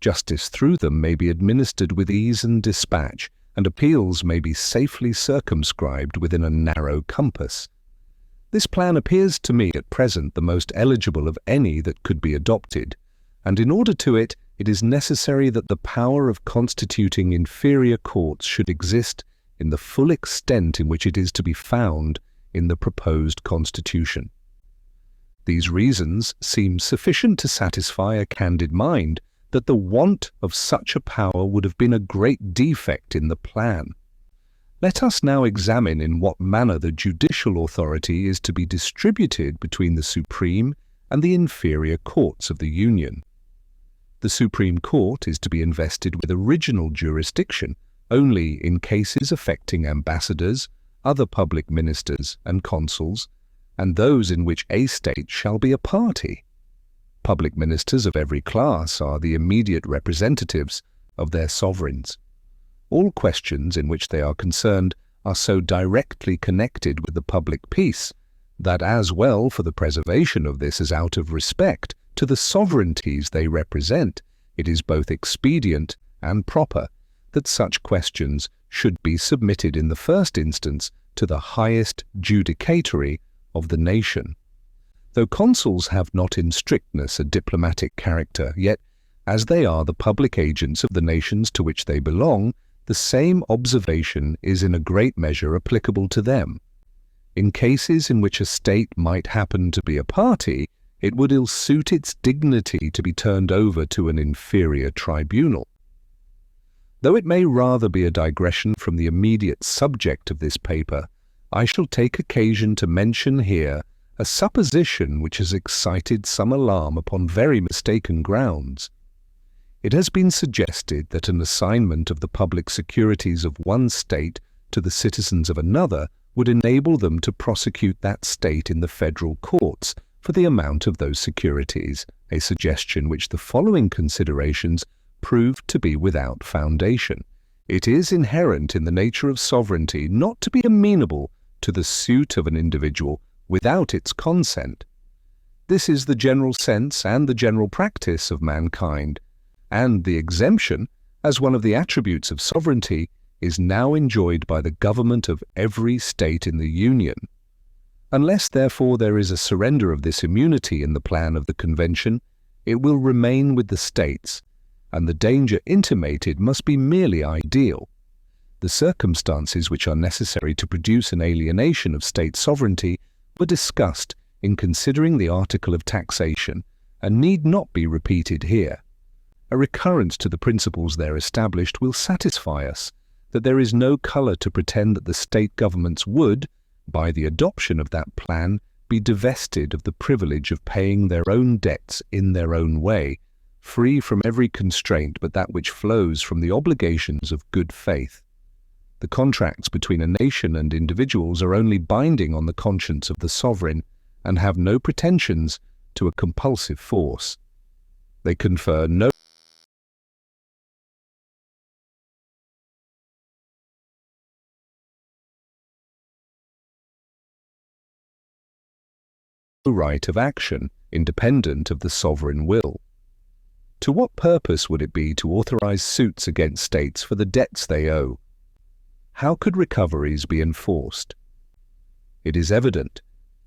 Justice through them may be administered with ease and dispatch, and appeals may be safely circumscribed within a narrow compass. This plan appears to me at present the most eligible of any that could be adopted, and in order to it, it is necessary that the power of constituting inferior courts should exist in the full extent in which it is to be found in the proposed Constitution. These reasons seem sufficient to satisfy a candid mind that the want of such a power would have been a great defect in the plan. Let us now examine in what manner the judicial authority is to be distributed between the supreme and the inferior courts of the Union. The Supreme Court is to be invested with original jurisdiction only in cases affecting ambassadors, other public ministers and consuls, and those in which a state shall be a party. Public ministers of every class are the immediate representatives of their sovereigns. All questions in which they are concerned are so directly connected with the public peace that, as well for the preservation of this as out of respect to the sovereignties they represent, it is both expedient and proper that such questions should be submitted in the first instance to the highest judicatory of the nation. Though consuls have not in strictness a diplomatic character, yet, as they are the public agents of the nations to which they belong, the same observation is in a great measure applicable to them. In cases in which a state might happen to be a party, it would ill suit its dignity to be turned over to an inferior tribunal. Though it may rather be a digression from the immediate subject of this paper, I shall take occasion to mention here a supposition which has excited some alarm upon very mistaken grounds. It has been suggested that an assignment of the public securities of one state to the citizens of another would enable them to prosecute that state in the federal courts for the amount of those securities, a suggestion which the following considerations proved to be without foundation. It is inherent in the nature of sovereignty not to be amenable to the suit of an individual without its consent. This is the general sense and the general practice of mankind, and the exemption, as one of the attributes of sovereignty, is now enjoyed by the government of every state in the Union. Unless, therefore, there is a surrender of this immunity in the plan of the Convention, it will remain with the states, and the danger intimated must be merely ideal. The circumstances which are necessary to produce an alienation of state sovereignty were discussed in considering the article of taxation, and need not be repeated here. A recurrence to the principles there established will satisfy us that there is no colour to pretend that the state governments would, by the adoption of that plan, be divested of the privilege of paying their own debts in their own way, free from every constraint but that which flows from the obligations of good faith. The contracts between a nation and individuals are only binding on the conscience of the sovereign and have no pretensions to a compulsive force. They confer no right of action independent of the sovereign will. To what purpose would it be to authorize suits against states for the debts they owe? How could recoveries be enforced? It is evident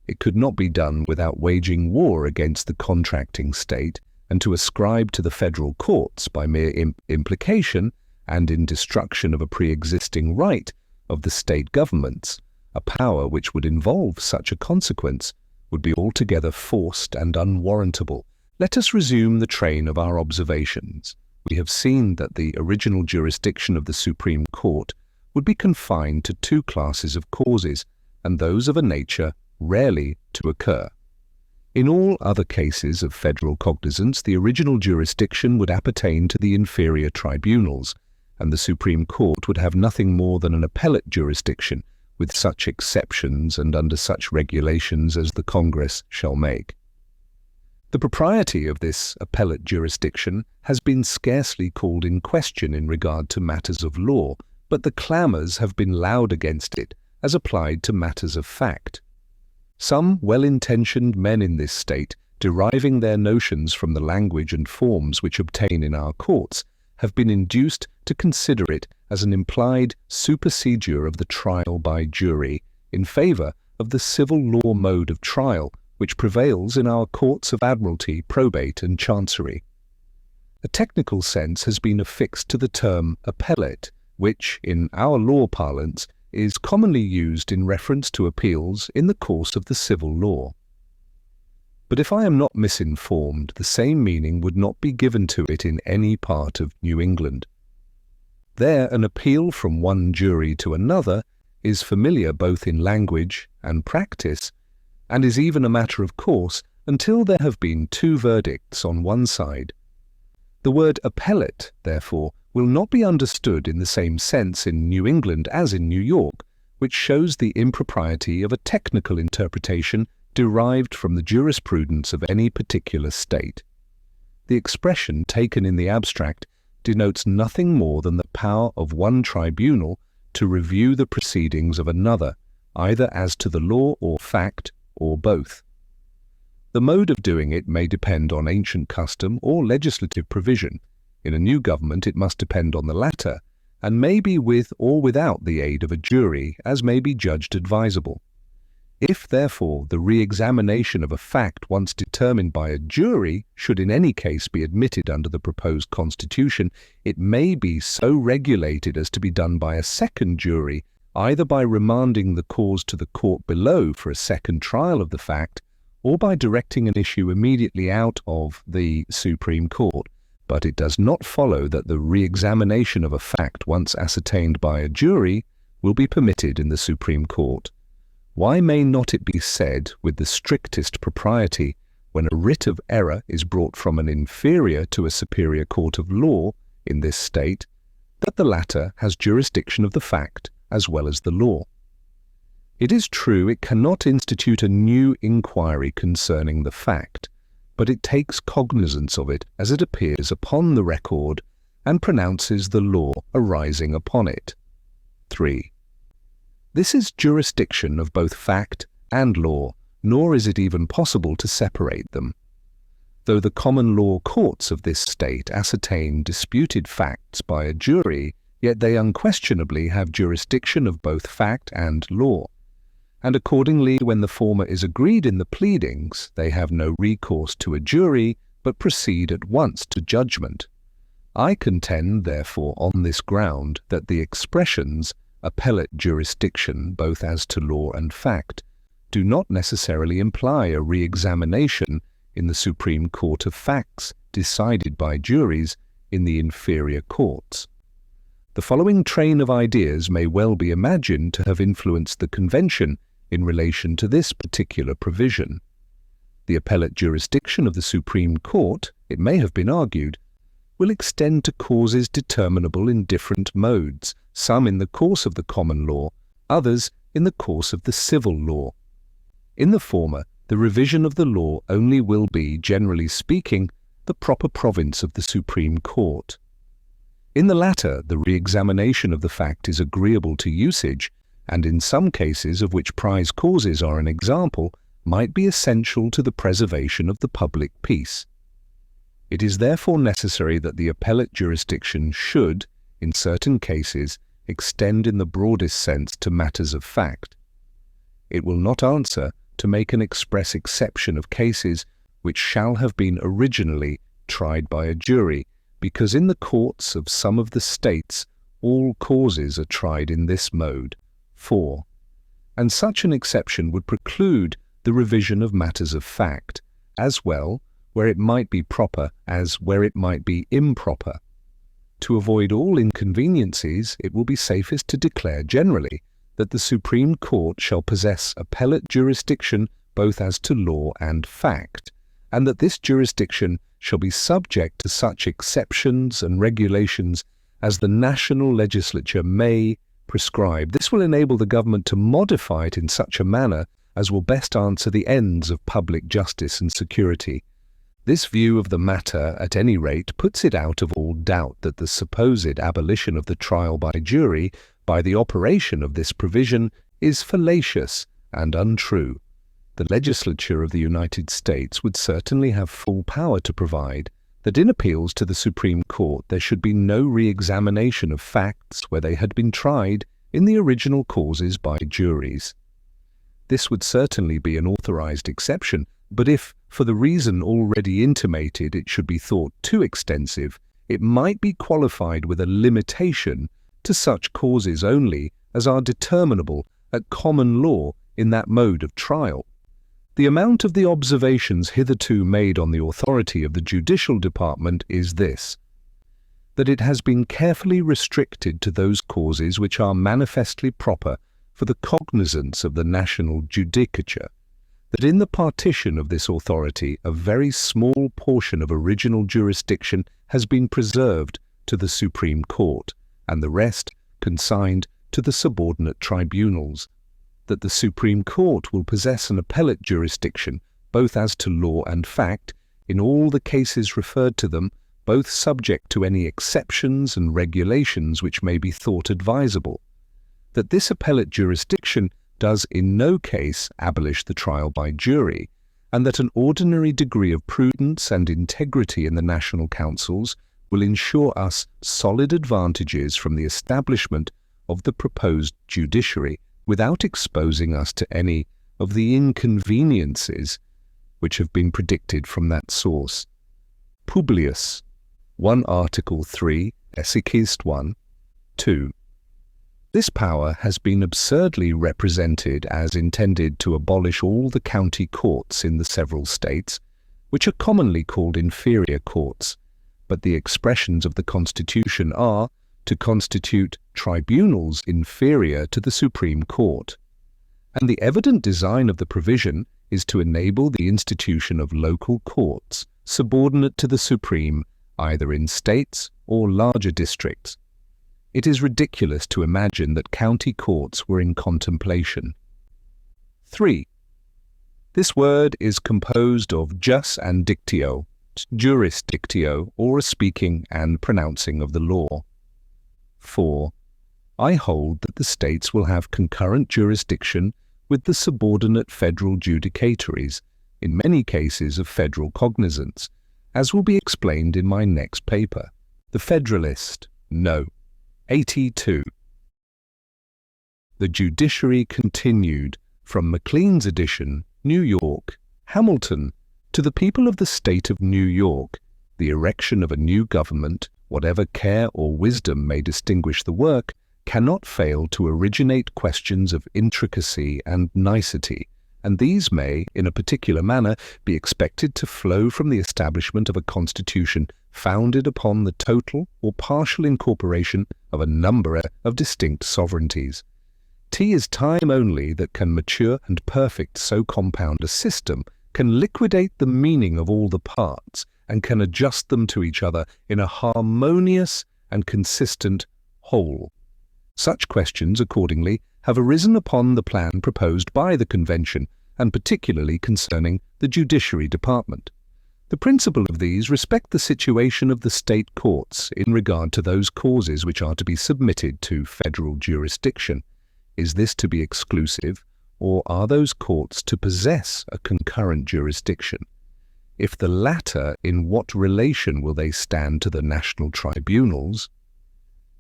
it could not be done without waging war against the contracting state and to ascribe to the federal courts, by mere implication and in destruction of a pre-existing right of the state governments, a power which would involve such a consequence would be altogether forced and unwarrantable. Let us resume the train of our observations. We have seen that the original jurisdiction of the Supreme Court would be confined to two classes of causes, and those of a nature rarely to occur. In all other cases of federal cognizance, the original jurisdiction would appertain to the inferior tribunals, and the Supreme Court would have nothing more than an appellate jurisdiction, with such exceptions and under such regulations as the Congress shall make. The propriety of this appellate jurisdiction has been scarcely called in question in regard to matters of law, but the clamours have been loud against it as applied to matters of fact. Some well-intentioned men in this state, deriving their notions from the language and forms which obtain in our courts, have been induced to consider it as an implied supersedure of the trial by jury in favour of the civil law mode of trial which prevails in our courts of admiralty, probate and chancery. A technical sense has been affixed to the term appellate, which, in our law parlance, is commonly used in reference to appeals in the course of the civil law. But if I am not misinformed, the same meaning would not be given to it in any part of New England. There, an appeal from one jury to another is familiar both in language and practice, and is even a matter of course until there have been two verdicts on one side. The word appellate, therefore, will not be understood in the same sense in New England as in New York, which shows the impropriety of a technical interpretation derived from the jurisprudence of any particular state. The expression taken in the abstract denotes nothing more than the power of one tribunal to review the proceedings of another, either as to the law or fact, or both. The mode of doing it may depend on ancient custom or legislative provision. In a new government it must depend on the latter, and may be with or without the aid of a jury, as may be judged advisable. If, therefore, the re-examination of a fact once determined by a jury should in any case be admitted under the proposed constitution, it may be so regulated as to be done by a second jury, either by remanding the cause to the court below for a second trial of the fact, or by directing an issue immediately out of the Supreme Court. But it does not follow that the re-examination of a fact once ascertained by a jury will be permitted in the Supreme Court. Why may not it be said with the strictest propriety, when a writ of error is brought from an inferior to a superior court of law in this state, that the latter has jurisdiction of the fact as well as the law? It is true it cannot institute a new inquiry concerning the fact, but it takes cognizance of it as it appears upon the record and pronounces the law arising upon it. 3. This is jurisdiction of both fact and law, nor is it even possible to separate them. Though the common law courts of this state ascertain disputed facts by a jury, yet they unquestionably have jurisdiction of both fact and law, and accordingly when the former is agreed in the pleadings, they have no recourse to a jury, but proceed at once to judgment. I contend, therefore, on this ground, that the expressions appellate jurisdiction, both as to law and fact, do not necessarily imply a re-examination in the Supreme Court of facts decided by juries in the inferior courts. The following train of ideas may well be imagined to have influenced the Convention in relation to this particular provision. The appellate jurisdiction of the Supreme Court, it may have been argued, will extend to causes determinable in different modes, some in the course of the common law, others in the course of the civil law. In the former, the revision of the law only will be, generally speaking, the proper province of the Supreme Court. In the latter, the re-examination of the fact is agreeable to usage, and in some cases, of which prize causes are an example, might be essential to the preservation of the public peace. It is therefore necessary that the appellate jurisdiction should, in certain cases, extend in the broadest sense to matters of fact. It will not answer to make an express exception of cases which shall have been originally tried by a jury, because in the courts of some of the states all causes are tried in this mode. 4. And such an exception would preclude the revision of matters of fact, as well where it might be proper as where it might be improper. To avoid all inconveniencies, it will be safest to declare generally that the Supreme Court shall possess appellate jurisdiction both as to law and fact, and that this jurisdiction shall be subject to such exceptions and regulations as the national legislature may prescribe. This will enable the government to modify it in such a manner as will best answer the ends of public justice and security. This view of the matter, at any rate, puts it out of all doubt that the supposed abolition of the trial by jury by the operation of this provision is fallacious and untrue. The legislature of the United States would certainly have full power to provide that in appeals to the Supreme Court there should be no re-examination of facts where they had been tried in the original causes by juries. This would certainly be an authorized exception, but if, for the reason already intimated, it should be thought too extensive, it might be qualified with a limitation to such causes only as are determinable at common law in that mode of trial. The amount of the observations hitherto made on the authority of the judicial department is this: that it has been carefully restricted to those causes which are manifestly proper for the cognizance of the national judicature, that in the partition of this authority a very small portion of original jurisdiction has been preserved to the Supreme Court, and the rest consigned to the subordinate tribunals, that the Supreme Court will possess an appellate jurisdiction, both as to law and fact, in all the cases referred to them, both subject to any exceptions and regulations which may be thought advisable, that this appellate jurisdiction does in no case abolish the trial by jury, and that an ordinary degree of prudence and integrity in the national councils will ensure us solid advantages from the establishment of the proposed judiciary without exposing us to any of the inconveniences which have been predicted from that source. Publius, 1 Article 3, Esicist 1, 2. This power has been absurdly represented as intended to abolish all the county courts in the several states, which are commonly called inferior courts, but the expressions of the Constitution are to constitute tribunals inferior to the Supreme Court, and the evident design of the provision is to enable the institution of local courts subordinate to the Supreme, either in states or larger districts. It is ridiculous to imagine that county courts were in contemplation. 3. This word is composed of jus and dictio, juris dictio, or a speaking and pronouncing of the law. 4. I hold that the states will have concurrent jurisdiction with the subordinate federal judicatories, in many cases of federal cognizance, as will be explained in my next paper. The Federalist, No. 82. The Judiciary Continued, from Maclean's edition, New York, Hamilton, to the people of the state of New York, the erection of a new government, whatever care or wisdom may distinguish the work, cannot fail to originate questions of intricacy and nicety, and these may, in a particular manner, be expected to flow from the establishment of a constitution founded upon the total or partial incorporation of a number of distinct sovereignties. 'Tis time only that can mature and perfect so compound a system, can liquidate the meaning of all the parts and can adjust them to each other in a harmonious and consistent whole. Such questions, accordingly, have arisen upon the plan proposed by the Convention, and particularly concerning the Judiciary Department. The principal of these respect the situation of the state courts in regard to those causes which are to be submitted to federal jurisdiction. Is this to be exclusive, or are those courts to possess a concurrent jurisdiction? If the latter, in what relation will they stand to the national tribunals?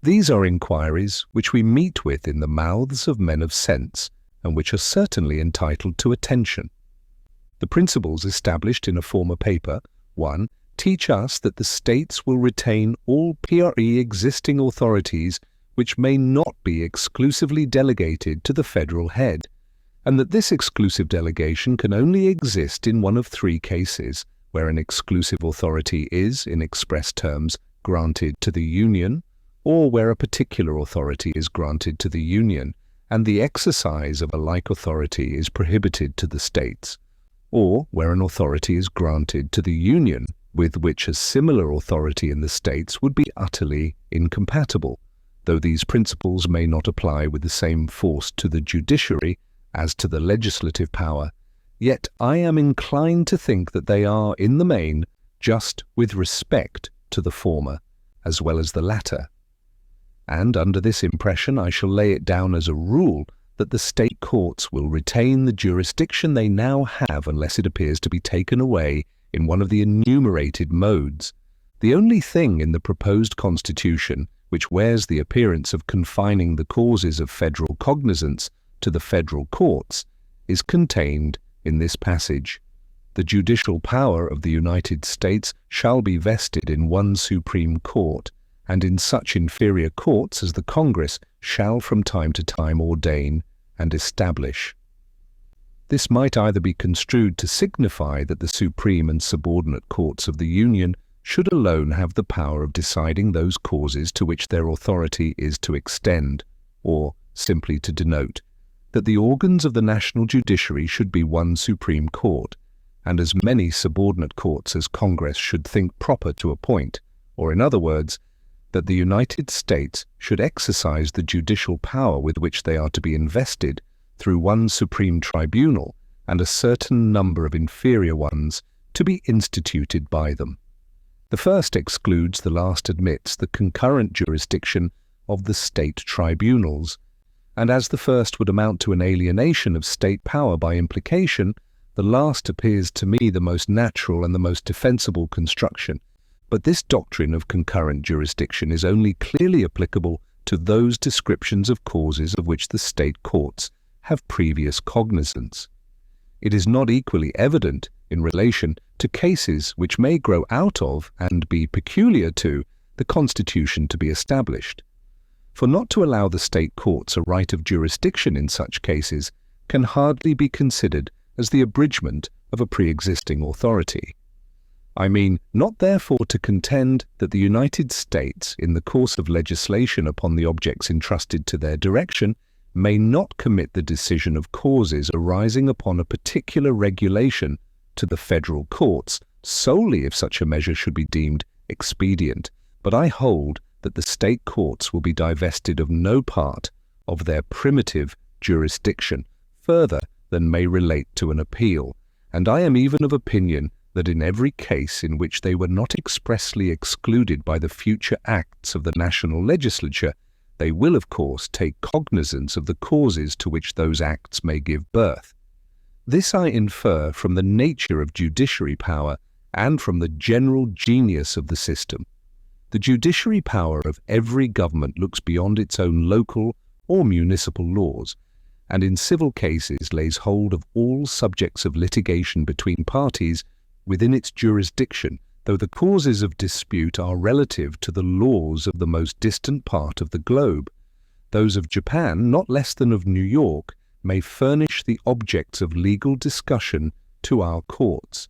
These are inquiries which we meet with in the mouths of men of sense, and which are certainly entitled to attention. The principles established in a former paper, 1, teach us that the states will retain all PRE existing authorities which may not be exclusively delegated to the federal head, and that this exclusive delegation can only exist in one of 3 cases, where an exclusive authority is, in express terms, granted to the Union, or where a particular authority is granted to the Union, and the exercise of a like authority is prohibited to the states, or where an authority is granted to the Union with which a similar authority in the states would be utterly incompatible, though these principles may not apply with the same force to the judiciary as to the legislative power, yet I am inclined to think that they are, in the main, just with respect to the former as well as the latter. And under this impression I shall lay it down as a rule that the state courts will retain the jurisdiction they now have unless it appears to be taken away in one of the enumerated modes. The only thing in the proposed constitution which wears the appearance of confining the causes of federal cognizance to the federal courts is contained in this passage. The judicial power of the United States shall be vested in one Supreme Court, and in such inferior courts as the Congress shall from time to time ordain and establish. This might either be construed to signify that the supreme and subordinate courts of the Union should alone have the power of deciding those causes to which their authority is to extend, or simply to denote that the organs of the national judiciary should be one Supreme Court, and as many subordinate courts as Congress should think proper to appoint, or in other words, that the United States should exercise the judicial power with which they are to be invested through one supreme tribunal and a certain number of inferior ones to be instituted by them. The first excludes, the last admits, the concurrent jurisdiction of the state tribunals, and as the first would amount to an alienation of state power by implication, the last appears to me the most natural and the most defensible construction. But this doctrine of concurrent jurisdiction is only clearly applicable to those descriptions of causes of which the state courts have previous cognizance. It is not equally evident in relation to cases which may grow out of and be peculiar to the Constitution to be established. For not to allow the state courts a right of jurisdiction in such cases can hardly be considered as the abridgment of a pre-existing authority. I mean, not therefore to contend that the United States, in the course of legislation upon the objects entrusted to their direction, may not commit the decision of causes arising upon a particular regulation to the federal courts solely if such a measure should be deemed expedient, but I hold that the state courts will be divested of no part of their primitive jurisdiction further than may relate to an appeal, and I am even of opinion that in every case in which they were not expressly excluded by the future acts of the national legislature, they will of course take cognizance of the causes to which those acts may give birth. This I infer from the nature of judiciary power and from the general genius of the system. The judiciary power of every government looks beyond its own local or municipal laws, and in civil cases lays hold of all subjects of litigation between parties within its jurisdiction, though the causes of dispute are relative to the laws of the most distant part of the globe. Those of Japan, not less than of New York, may furnish the objects of legal discussion to our courts.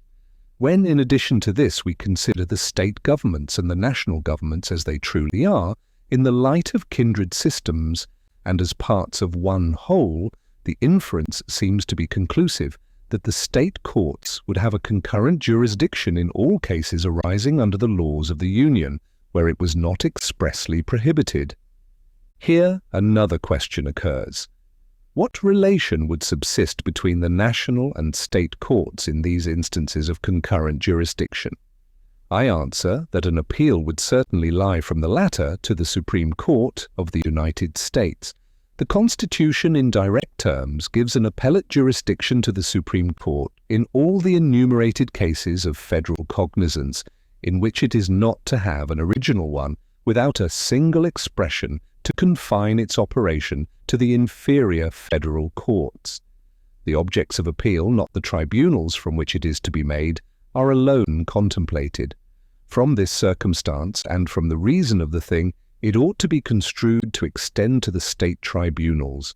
When, in addition to this, we consider the state governments and the national governments as they truly are, in the light of kindred systems, and as parts of one whole, the inference seems to be conclusive that the state courts would have a concurrent jurisdiction in all cases arising under the laws of the Union, where it was not expressly prohibited. Here another question occurs. What relation would subsist between the national and state courts in these instances of concurrent jurisdiction? I answer that an appeal would certainly lie from the latter to the Supreme Court of the United States. The Constitution in direct terms gives an appellate jurisdiction to the Supreme Court in all the enumerated cases of federal cognizance in which it is not to have an original one without a single expression to confine its operation to the inferior federal courts. The objects of appeal, not the tribunals from which it is to be made, are alone contemplated. From this circumstance, and from the reason of the thing, it ought to be construed to extend to the state tribunals.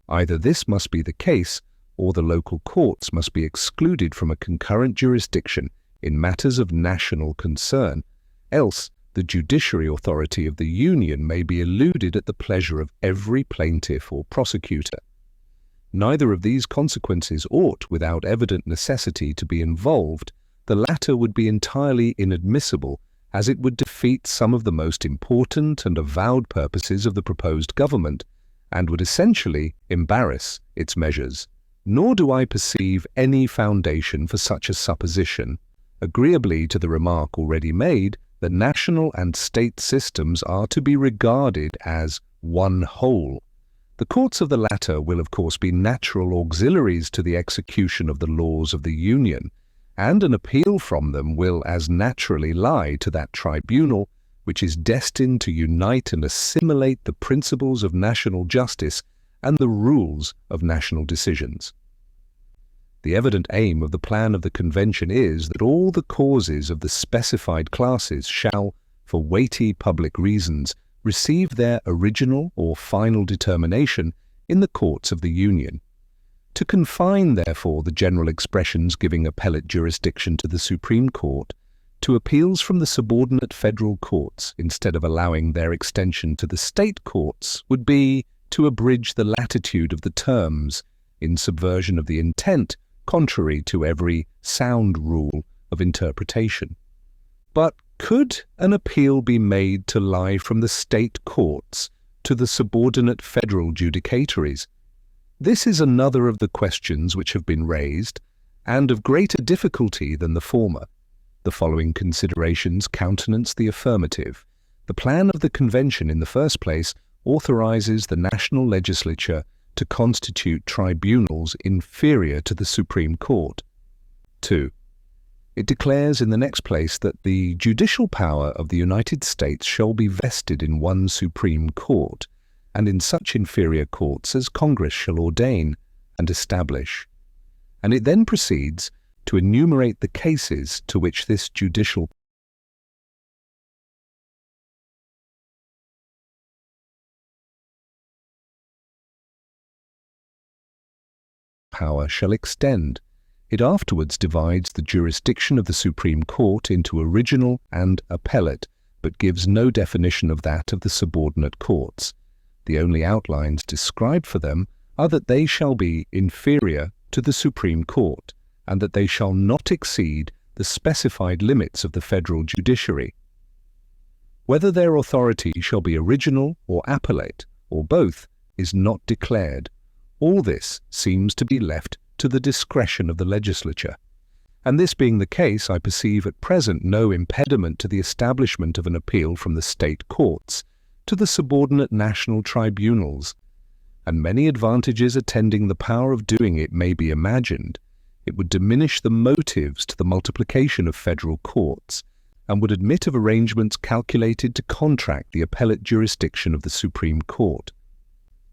Either this must be the case, or the local courts must be excluded from a concurrent jurisdiction in matters of national concern, else the judiciary authority of the Union may be eluded at the pleasure of every plaintiff or prosecutor. Neither of these consequences ought, without evident necessity, to be involved. The latter would be entirely inadmissible, as it would defeat some of the most important and avowed purposes of the proposed government, and would essentially embarrass its measures. Nor do I perceive any foundation for such a supposition. Agreeably to the remark already made, the national and state systems are to be regarded as one whole. The courts of the latter will of course be natural auxiliaries to the execution of the laws of the Union, and an appeal from them will as naturally lie to that tribunal which is destined to unite and assimilate the principles of national justice and the rules of national decisions. The evident aim of the plan of the Convention is that all the causes of the specified classes shall, for weighty public reasons, receive their original or final determination in the courts of the Union. To confine, therefore, the general expressions giving appellate jurisdiction to the Supreme Court to appeals from the subordinate federal courts instead of allowing their extension to the state courts would be to abridge the latitude of the terms in subversion of the intent contrary to every sound rule of interpretation. But could an appeal be made to lie from the state courts to the subordinate federal judicatories? This is another of the questions which have been raised, and of greater difficulty than the former. The following considerations countenance the affirmative. The plan of the Convention, in the first place, authorizes the national legislature to constitute tribunals inferior to the Supreme Court. 2. It declares in the next place that the judicial power of the United States shall be vested in one Supreme Court, and in such inferior courts as Congress shall ordain and establish. And it then proceeds to enumerate the cases to which this judicial power shall extend. It afterwards divides the jurisdiction of the Supreme Court into original and appellate, but gives no definition of that of the subordinate courts. The only outlines described for them are that they shall be inferior to the Supreme Court, and that they shall not exceed the specified limits of the federal judiciary. Whether their authority shall be original or appellate, or both, is not declared. All this seems to be left to the discretion of the legislature. And this being the case, I perceive at present no impediment to the establishment of an appeal from the state courts to the subordinate national tribunals, and many advantages attending the power of doing it may be imagined. It would diminish the motives to the multiplication of federal courts, and would admit of arrangements calculated to contract the appellate jurisdiction of the Supreme Court.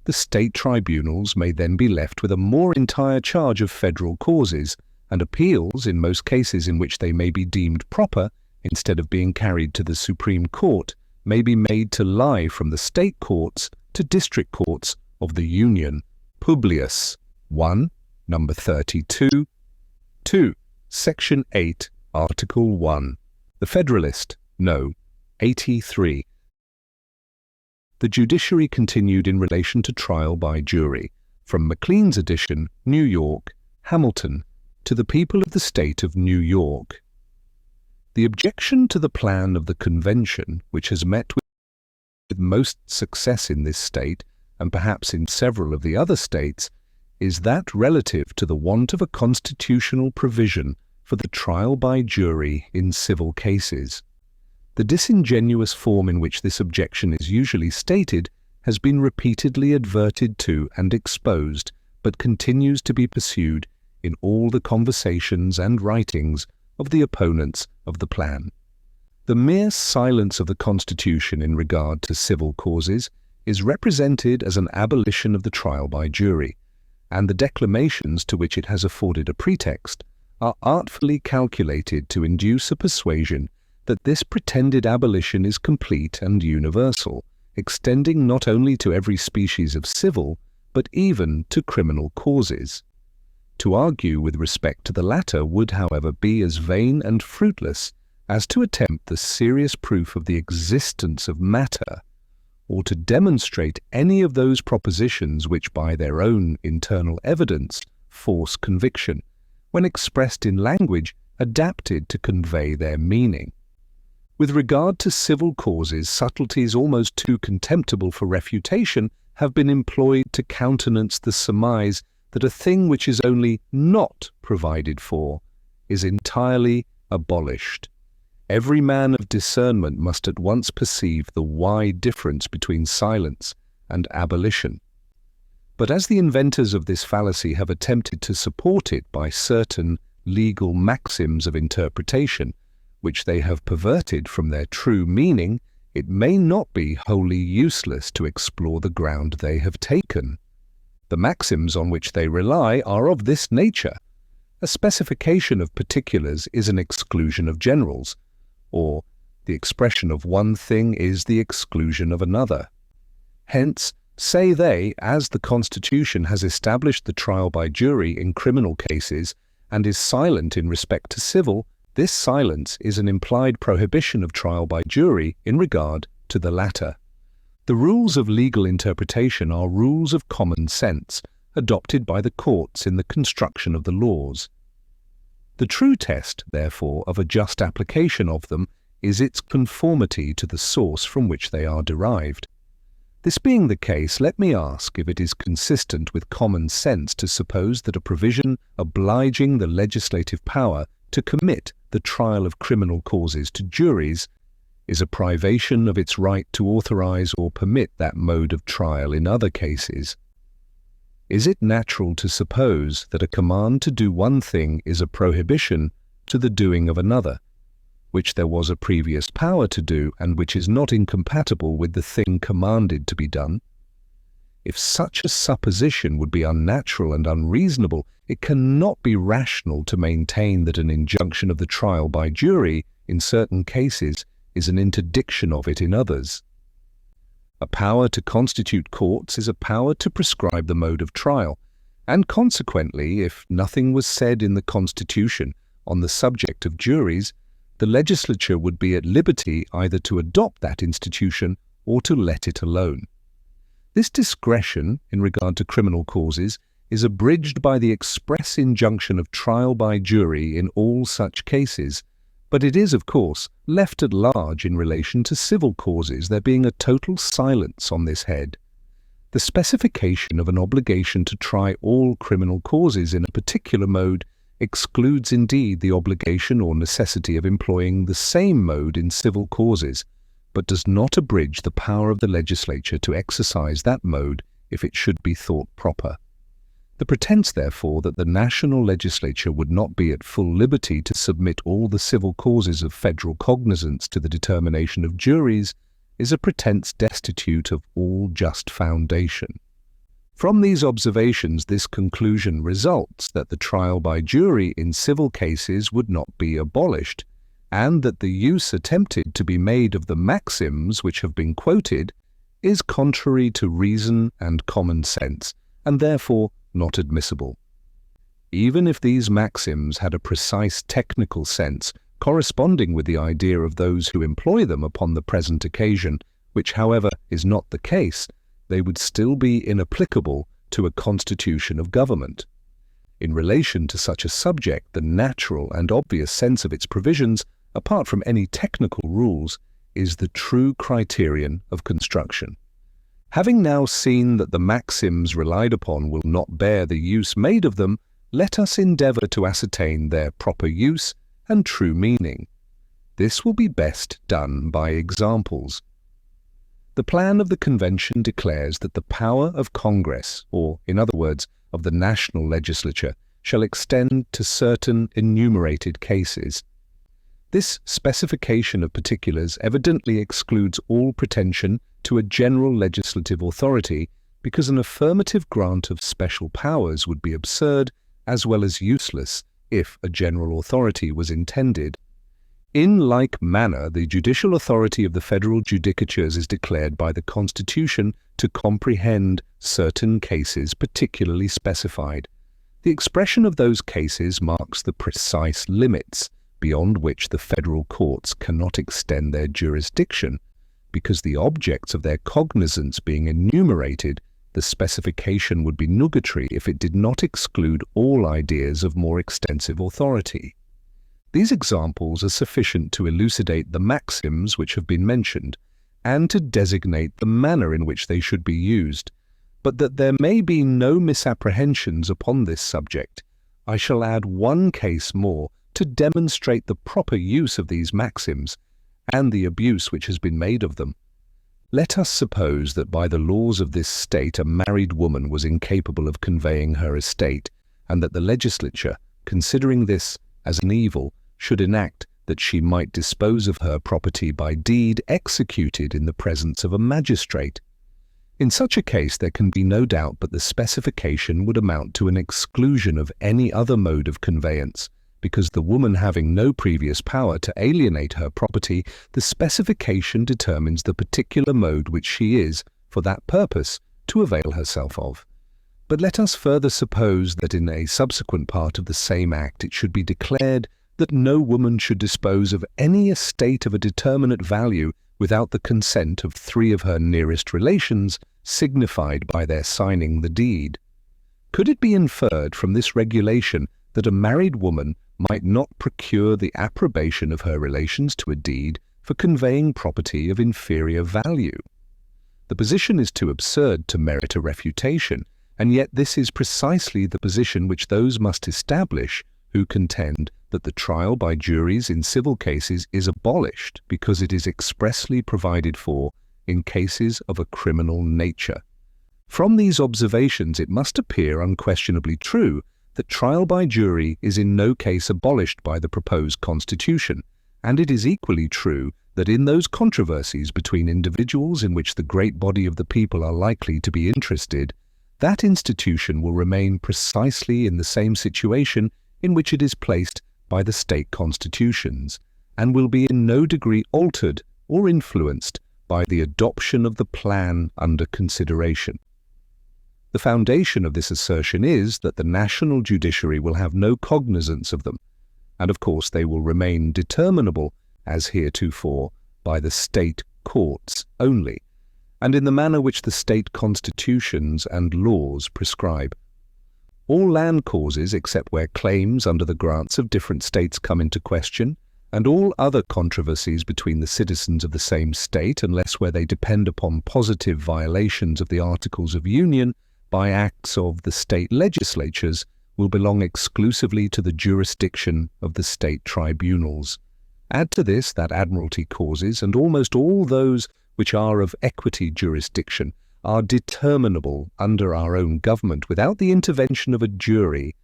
The state tribunals may then be left with a more entire charge of federal causes, and appeals, in most cases in which they may be deemed proper, instead of being carried to the Supreme Court, may be made to lie from the state courts to district courts of the Union. Publius 1, number 32. 2. Section 8, Article 1. The Federalist, No. 83. The judiciary continued in relation to trial by jury, from Maclean's edition, New York, Hamilton, to the people of the state of New York. The objection to the plan of the convention, which has met with most success in this state, and perhaps in several of the other states, is that relative to the want of a constitutional provision for the trial by jury in civil cases. The disingenuous form in which this objection is usually stated has been repeatedly adverted to and exposed, but continues to be pursued in all the conversations and writings of the opponents of the plan. The mere silence of the Constitution in regard to civil causes is represented as an abolition of the trial by jury, and the declamations to which it has afforded a pretext are artfully calculated to induce a persuasion that this pretended abolition is complete and universal, extending not only to every species of civil, but even to criminal causes. To argue with respect to the latter would, however, be as vain and fruitless as to attempt the serious proof of the existence of matter, or to demonstrate any of those propositions which by their own internal evidence force conviction, when expressed in language adapted to convey their meaning. With regard to civil causes, subtleties almost too contemptible for refutation have been employed to countenance the surmise that a thing which is only not provided for is entirely abolished. Every man of discernment must at once perceive the wide difference between silence and abolition. But as the inventors of this fallacy have attempted to support it by certain legal maxims of interpretation, which they have perverted from their true meaning, it may not be wholly useless to explore the ground they have taken. The maxims on which they rely are of this nature. A specification of particulars is an exclusion of generals, or the expression of one thing is the exclusion of another. Hence, say they, as the Constitution has established the trial by jury in criminal cases and is silent in respect to civil, this silence is an implied prohibition of trial by jury in regard to the latter. The rules of legal interpretation are rules of common sense, adopted by the courts in the construction of the laws. The true test, therefore, of a just application of them is its conformity to the source from which they are derived. This being the case, let me ask if it is consistent with common sense to suppose that a provision obliging the legislative power to commit the trial of criminal causes to juries is a privation of its right to authorize or permit that mode of trial in other cases. Is it natural to suppose that a command to do one thing is a prohibition to the doing of another, which there was a previous power to do and which is not incompatible with the thing commanded to be done? If such a supposition would be unnatural and unreasonable, it cannot be rational to maintain that an injunction of the trial by jury in certain cases is an interdiction of it in others. A power to constitute courts is a power to prescribe the mode of trial, and consequently, if nothing was said in the Constitution on the subject of juries, the legislature would be at liberty either to adopt that institution or to let it alone. This discretion in regard to criminal causes is abridged by the express injunction of trial by jury in all such cases, but it is, of course, left at large in relation to civil causes, there being a total silence on this head. The specification of an obligation to try all criminal causes in a particular mode excludes indeed the obligation or necessity of employing the same mode in civil causes, but does not abridge the power of the legislature to exercise that mode if it should be thought proper. The pretense, therefore, that the national legislature would not be at full liberty to submit all the civil causes of federal cognizance to the determination of juries is a pretense destitute of all just foundation. From these observations, this conclusion results that the trial by jury in civil cases would not be abolished, and that the use attempted to be made of the maxims which have been quoted is contrary to reason and common sense, and therefore not admissible. Even if these maxims had a precise technical sense corresponding with the idea of those who employ them upon the present occasion, which however is not the case, they would still be inapplicable to a constitution of government. In relation to such a subject, the natural and obvious sense of its provisions, apart from any technical rules, is the true criterion of construction. Having now seen that the maxims relied upon will not bear the use made of them, let us endeavour to ascertain their proper use and true meaning. This will be best done by examples. The plan of the Convention declares that the power of Congress, or, in other words, of the national legislature, shall extend to certain enumerated cases. This specification of particulars evidently excludes all pretension to a general legislative authority, because an affirmative grant of special powers would be absurd as well as useless if a general authority was intended. In like manner, the judicial authority of the federal judicatures is declared by the Constitution to comprehend certain cases particularly specified. The expression of those cases marks the precise limits beyond which the federal courts cannot extend their jurisdiction, because the objects of their cognizance being enumerated, the specification would be nugatory if it did not exclude all ideas of more extensive authority. These examples are sufficient to elucidate the maxims which have been mentioned, and to designate the manner in which they should be used. But that there may be no misapprehensions upon this subject, I shall add one case more to demonstrate the proper use of these maxims, and the abuse which has been made of them. Let us suppose that by the laws of this state a married woman was incapable of conveying her estate, and that the legislature, considering this as an evil, should enact that she might dispose of her property by deed executed in the presence of a magistrate. In such a case there can be no doubt but the specification would amount to an exclusion of any other mode of conveyance, because the woman having no previous power to alienate her property, the specification determines the particular mode which she is, for that purpose, to avail herself of. But let us further suppose that in a subsequent part of the same act it should be declared that no woman should dispose of any estate of a determinate value without the consent of 3 of her nearest relations, signified by their signing the deed. Could it be inferred from this regulation that a married woman might not procure the approbation of her relations to a deed for conveying property of inferior value? The position is too absurd to merit a refutation, and yet this is precisely the position which those must establish who contend that the trial by juries in civil cases is abolished because it is expressly provided for in cases of a criminal nature. From these observations it must appear unquestionably true that trial by jury is in no case abolished by the proposed Constitution, and it is equally true that in those controversies between individuals in which the great body of the people are likely to be interested, that institution will remain precisely in the same situation in which it is placed by the state constitutions, and will be in no degree altered or influenced by the adoption of the plan under consideration. The foundation of this assertion is that the national judiciary will have no cognizance of them, and of course they will remain determinable, as heretofore, by the state courts only, and in the manner which the state constitutions and laws prescribe. All land causes, except where claims under the grants of different states come into question, and all other controversies between the citizens of the same state, unless where they depend upon positive violations of the Articles of Union by acts of the state legislatures, will belong exclusively to the jurisdiction of the state tribunals. Add to this that admiralty causes, and almost all those which are of equity jurisdiction, are determinable under our own government without the intervention of a jury,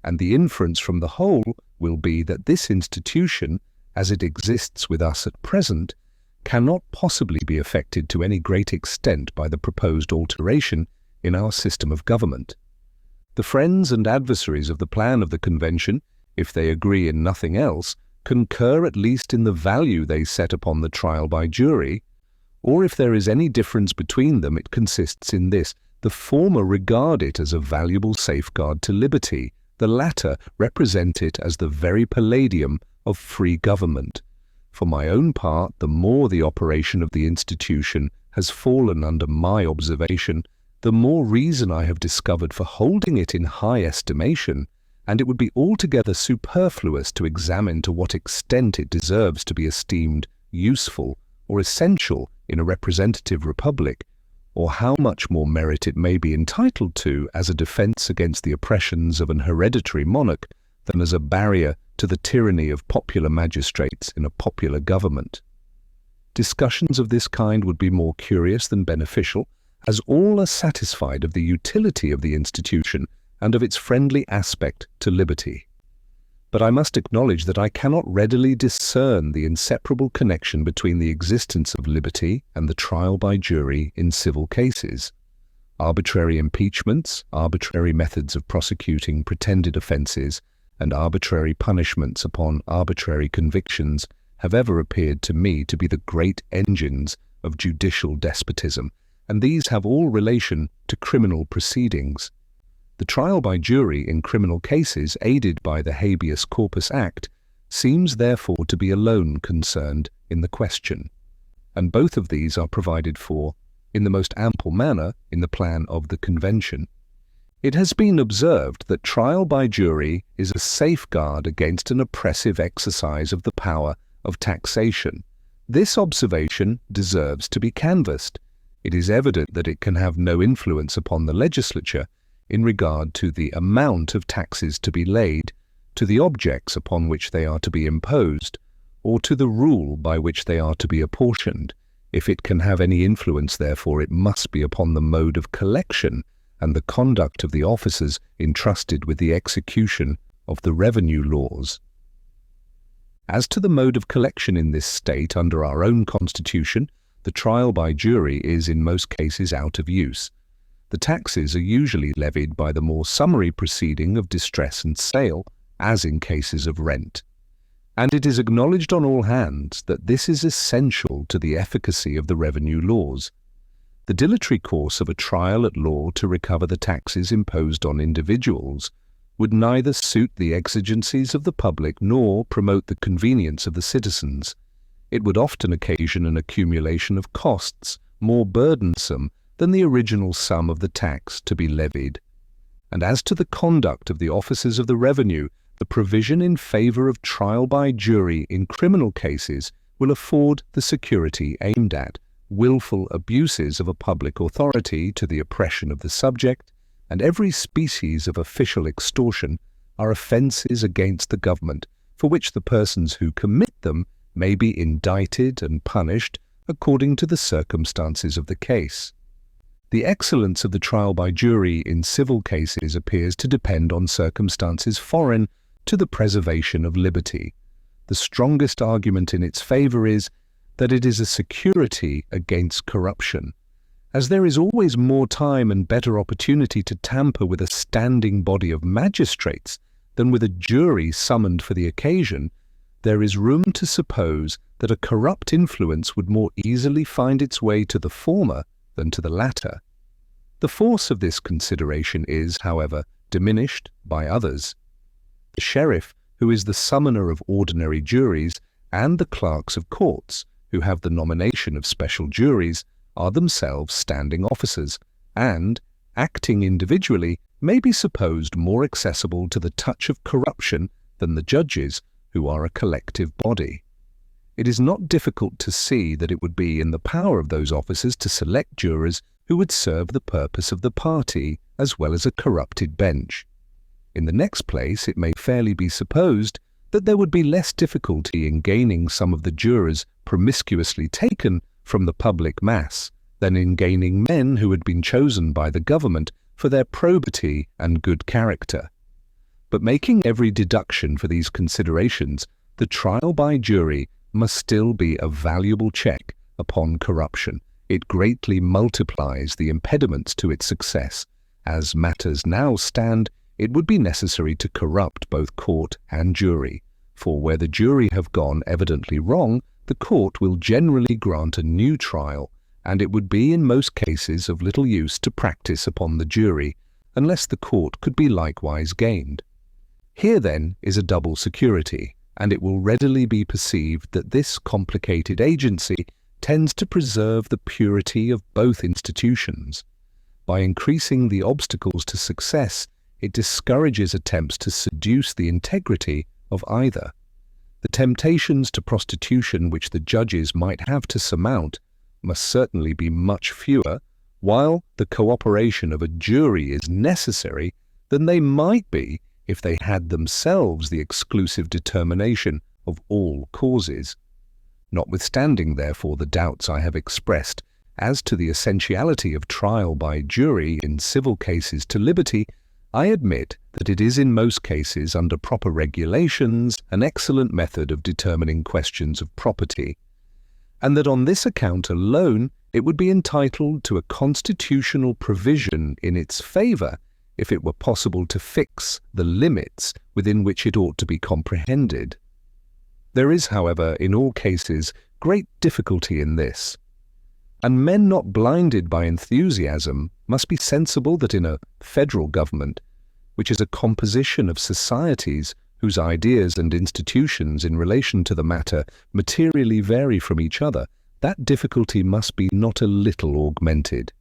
and the inference from the whole will be that this institution, as it exists with us at present, cannot possibly be affected to any great extent by the proposed alteration in our system of government. The friends and adversaries of the plan of the Convention, if they agree in nothing else, concur at least in the value they set upon the trial by jury, or if there is any difference between them, it consists in this: the former regard it as a valuable safeguard to liberty, the latter represent it as the very palladium of free government. For my own part, the more the operation of the institution has fallen under my observation, the more reason I have discovered for holding it in high estimation, and it would be altogether superfluous to examine to what extent it deserves to be esteemed useful or essential in a representative republic, or how much more merit it may be entitled to as a defense against the oppressions of an hereditary monarch than as a barrier to the tyranny of popular magistrates in a popular government. Discussions of this kind would be more curious than beneficial, as all are satisfied of the utility of the institution and of its friendly aspect to liberty. But I must acknowledge that I cannot readily discern the inseparable connection between the existence of liberty and the trial by jury in civil cases. Arbitrary impeachments, arbitrary methods of prosecuting pretended offences, and arbitrary punishments upon arbitrary convictions have ever appeared to me to be the great engines of judicial despotism, and these have all relation to criminal proceedings. The trial by jury in criminal cases aided by the Habeas Corpus Act seems therefore to be alone concerned in the question, and both of these are provided for in the most ample manner in the plan of the Convention. It has been observed that trial by jury is a safeguard against an oppressive exercise of the power of taxation. This observation deserves to be canvassed. It is evident that it can have no influence upon the legislature in regard to the amount of taxes to be laid, to the objects upon which they are to be imposed, or to the rule by which they are to be apportioned. If it can have any influence, therefore, it must be upon the mode of collection and the conduct of the officers entrusted with the execution of the revenue laws. As to the mode of collection in this state under our own constitution, the trial by jury is in most cases out of use. The taxes are usually levied by the more summary proceeding of distress and sale, as in cases of rent. And it is acknowledged on all hands that this is essential to the efficacy of the revenue laws. The dilatory course of a trial at law to recover the taxes imposed on individuals would neither suit the exigencies of the public nor promote the convenience of the citizens. It would often occasion an accumulation of costs more burdensome than the original sum of the tax to be levied. And as to the conduct of the officers of the revenue, the provision in favour of trial by jury in criminal cases will afford the security aimed at wilful abuses of a public authority to the oppression of the subject, and every species of official extortion are offences against the government, for which the persons who commit them may be indicted and punished according to the circumstances of the case. The excellence of the trial by jury in civil cases appears to depend on circumstances foreign to the preservation of liberty. The strongest argument in its favour is that it is a security against corruption. As there is always more time and better opportunity to tamper with a standing body of magistrates than with a jury summoned for the occasion, there is room to suppose that a corrupt influence would more easily find its way to the former than to the latter. The force of this consideration is, however, diminished by others. The sheriff, who is the summoner of ordinary juries, and the clerks of courts, who have the nomination of special juries, are themselves standing officers, and, acting individually, may be supposed more accessible to the touch of corruption than the judges, who are a collective body. It is not difficult to see that it would be in the power of those officers to select jurors who would serve the purpose of the party as well as a corrupted bench. In the next place, it may fairly be supposed that there would be less difficulty in gaining some of the jurors promiscuously taken from the public mass than in gaining men who had been chosen by the government for their probity and good character. But making every deduction for these considerations, the trial by jury must still be a valuable check upon corruption. It greatly multiplies the impediments to its success. As matters now stand, it would be necessary to corrupt both court and jury, for where the jury have gone evidently wrong, the court will generally grant a new trial, and it would be in most cases of little use to practice upon the jury, unless the court could be likewise gained. Here then is a double security, and it will readily be perceived that this complicated agency tends to preserve the purity of both institutions. By increasing the obstacles to success, it discourages attempts to seduce the integrity of either. The temptations to prostitution which the judges might have to surmount must certainly be much fewer, while the cooperation of a jury is necessary, than they might be if they had themselves the exclusive determination of all causes. Notwithstanding, therefore, the doubts I have expressed as to the essentiality of trial by jury in civil cases to liberty, I admit that it is in most cases, under proper regulations, an excellent method of determining questions of property, and that on this account alone it would be entitled to a constitutional provision in its favour if it were possible to fix the limits within which it ought to be comprehended. There is, however, in all cases, great difficulty in this, and men not blinded by enthusiasm must be sensible that in a federal government, which is a composition of societies whose ideas and institutions in relation to the matter materially vary from each other, that difficulty must be not a little augmented.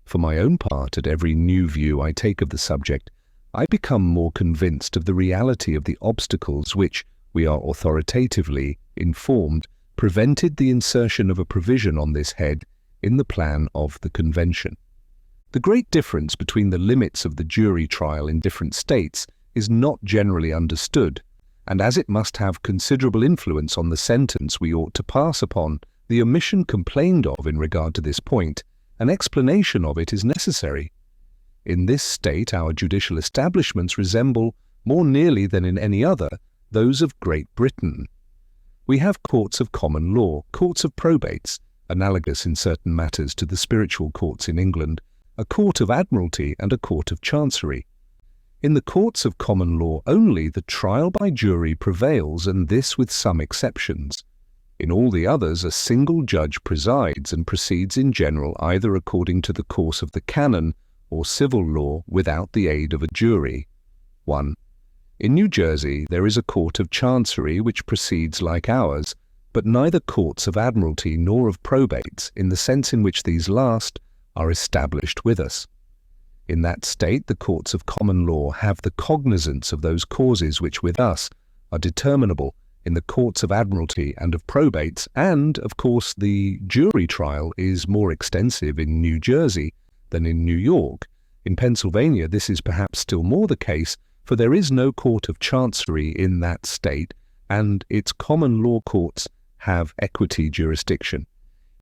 For my own part, at every new view I take of the subject, I become more convinced of the reality of the obstacles which, we are authoritatively informed, prevented the insertion of a provision on this head in the plan of the Convention. The great difference between the limits of the jury trial in different states is not generally understood, and as it must have considerable influence on the sentence we ought to pass upon the omission complained of in regard to this point, an explanation of it is necessary. In this state our judicial establishments resemble, more nearly than in any other, those of Great Britain. We have courts of common law, courts of probates, analogous in certain matters to the spiritual courts in England, a court of admiralty and a court of chancery. In the courts of common law only the trial by jury prevails, and this with some exceptions. In all the others a single judge presides and proceeds in general either according to the course of the canon or civil law without the aid of a jury. 1. In New Jersey there is a court of chancery which proceeds like ours, but neither courts of admiralty nor of probates, in the sense in which these last are established with us. In that state the courts of common law have the cognizance of those causes which with us are determinable in the courts of admiralty and of probates, and, of course, the jury trial is more extensive in New Jersey than in New York. In Pennsylvania this is perhaps still more the case, for there is no court of chancery in that state, and its common law courts have equity jurisdiction.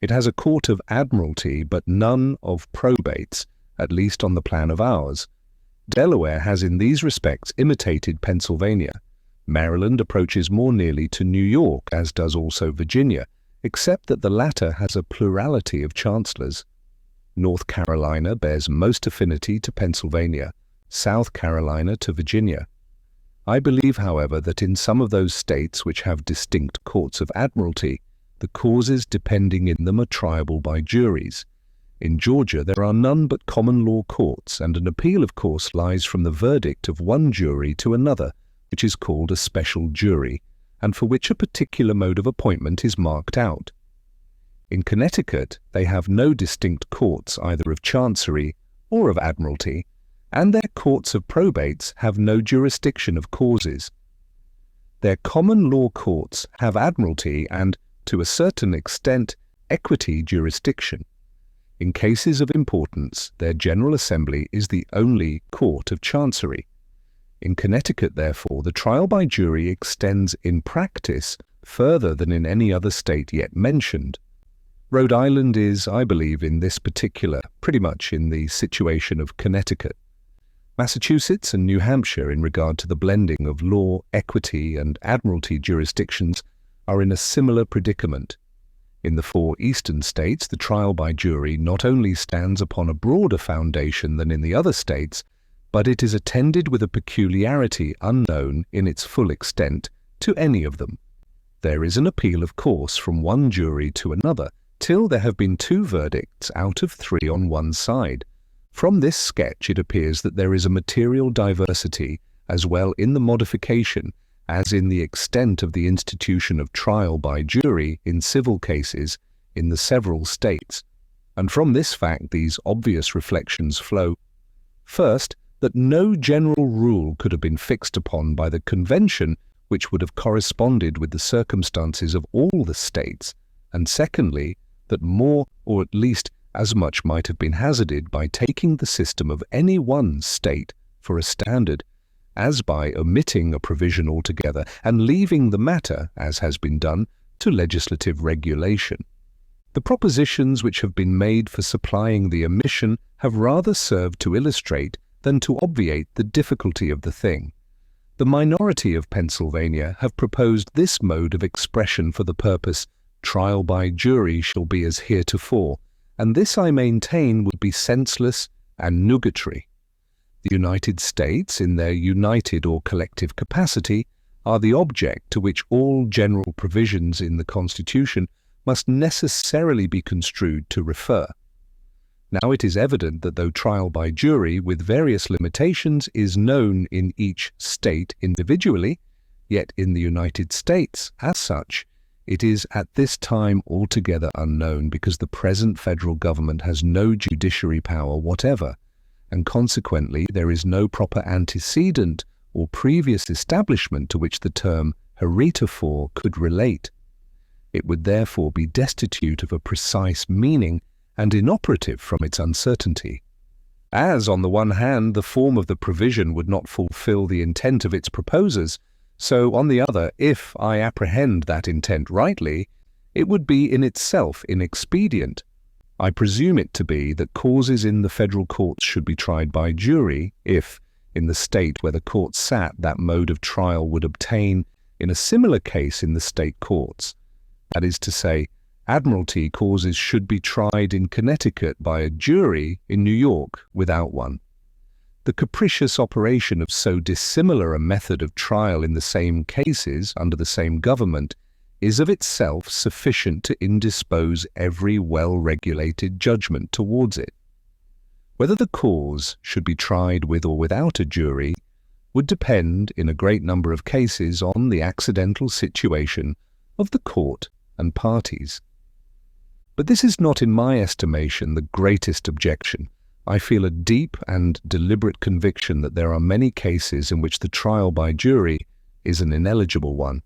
It has a court of admiralty, but none of probates, at least on the plan of ours. Delaware has in these respects imitated Pennsylvania. Maryland approaches more nearly to New York, as does also Virginia, except that the latter has a plurality of chancellors. North Carolina bears most affinity to Pennsylvania, South Carolina to Virginia. I believe, however, that in some of those states which have distinct courts of admiralty, the causes depending in them are triable by juries. In Georgia there are none but common law courts, and an appeal of course lies from the verdict of one jury to another, which is called a special jury, and for which a particular mode of appointment is marked out. In Connecticut they have no distinct courts either of chancery or of admiralty, and their courts of probates have no jurisdiction of causes. Their common law courts have admiralty and, to a certain extent, equity jurisdiction. In cases of importance, their General Assembly is the only court of chancery. In Connecticut, therefore, the trial by jury extends in practice further than in any other state yet mentioned. Rhode Island is, I believe, in this particular, pretty much in the situation of Connecticut. Massachusetts and New Hampshire, in regard to the blending of law, equity, and admiralty jurisdictions, are in a similar predicament. In the 4 eastern states, the trial by jury not only stands upon a broader foundation than in the other states, but it is attended with a peculiarity unknown in its full extent to any of them. There is an appeal, of course, from one jury to another, till there have been 2 verdicts out of 3 on one side. From this sketch it appears that there is a material diversity, as well in the modification as in the extent of the institution of trial by jury in civil cases in the several states, and from this fact these obvious reflections flow. First, that no general rule could have been fixed upon by the convention which would have corresponded with the circumstances of all the states, and secondly, that more or at least as much might have been hazarded by taking the system of any one state for a standard, as by omitting a provision altogether and leaving the matter, as has been done, to legislative regulation. The propositions which have been made for supplying the omission have rather served to illustrate than to obviate the difficulty of the thing. The minority of Pennsylvania have proposed this mode of expression for the purpose, trial by jury shall be as heretofore, and this I maintain would be senseless and nugatory. The United States, in their united or collective capacity, are the object to which all general provisions in the Constitution must necessarily be construed to refer. Now it is evident that though trial by jury, with various limitations, is known in each state individually, yet in the United States, as such, it is at this time altogether unknown because the present federal government has no judiciary power whatever, and consequently there is no proper antecedent or previous establishment to which the term heretofore could relate. It would therefore be destitute of a precise meaning and inoperative from its uncertainty. As, on the one hand, the form of the provision would not fulfill the intent of its proposers, so, on the other, if I apprehend that intent rightly, it would be in itself inexpedient. I presume it to be that causes in the federal courts should be tried by jury, if, in the state where the court sat, that mode of trial would obtain in a similar case in the state courts. That is to say, admiralty causes should be tried in Connecticut by a jury in New York without one. The capricious operation of so dissimilar a method of trial in the same cases under the same government is of itself sufficient to indispose every well-regulated judgment towards it. Whether the cause should be tried with or without a jury would depend in a great number of cases on the accidental situation of the court and parties. But this is not, in my estimation, the greatest objection. I feel a deep and deliberate conviction that there are many cases in which the trial by jury is an ineligible one.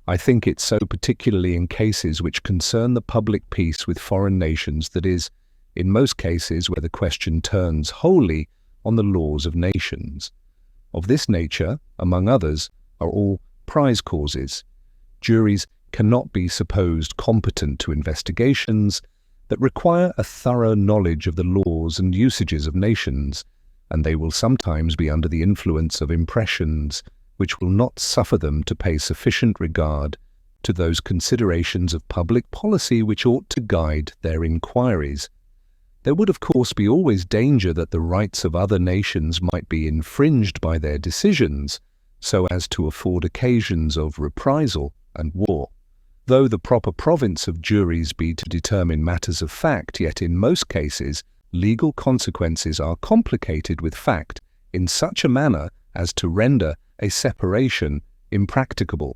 I think it so particularly in cases which concern the public peace with foreign nations, that is, in most cases where the question turns wholly on the laws of nations. Of this nature, among others, are all prize causes. Juries cannot be supposed competent to investigations that require a thorough knowledge of the laws and usages of nations, and they will sometimes be under the influence of impressions which will not suffer them to pay sufficient regard to those considerations of public policy which ought to guide their inquiries. There would of course be always danger that the rights of other nations might be infringed by their decisions, so as to afford occasions of reprisal and war. Though the proper province of juries be to determine matters of fact, yet in most cases legal consequences are complicated with fact in such a manner as to render a separation impracticable.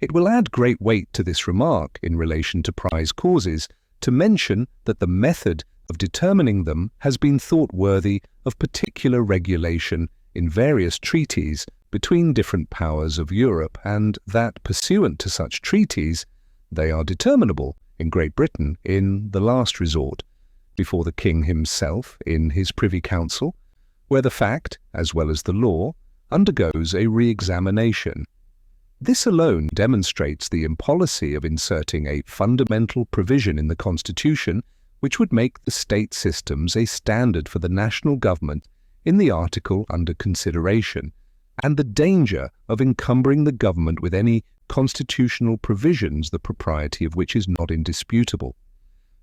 It will add great weight to this remark in relation to prize causes to mention that the method of determining them has been thought worthy of particular regulation in various treaties between different powers of Europe, and that, pursuant to such treaties, they are determinable in Great Britain in the last resort, before the King himself in his Privy Council, where the fact, as well as the law, undergoes a re-examination. This alone demonstrates the impolicy of inserting a fundamental provision in the Constitution which would make the state systems a standard for the national government in the article under consideration, and the danger of encumbering the government with any constitutional provisions the propriety of which is not indisputable.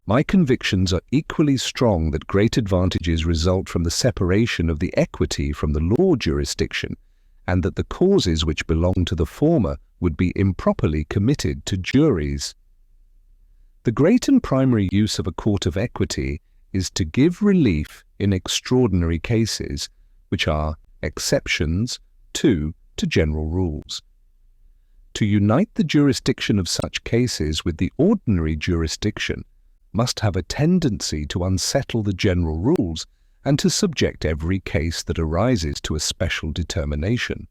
My convictions are equally strong that great advantages result from the separation of the equity from the law jurisdiction, and that the causes which belong to the former would be improperly committed to juries. The great and primary use of a court of equity is to give relief in extraordinary cases, which are exceptions to general rules. To unite the jurisdiction of such cases with the ordinary jurisdiction must have a tendency to unsettle the general rules and to subject every case that arises to a special determination,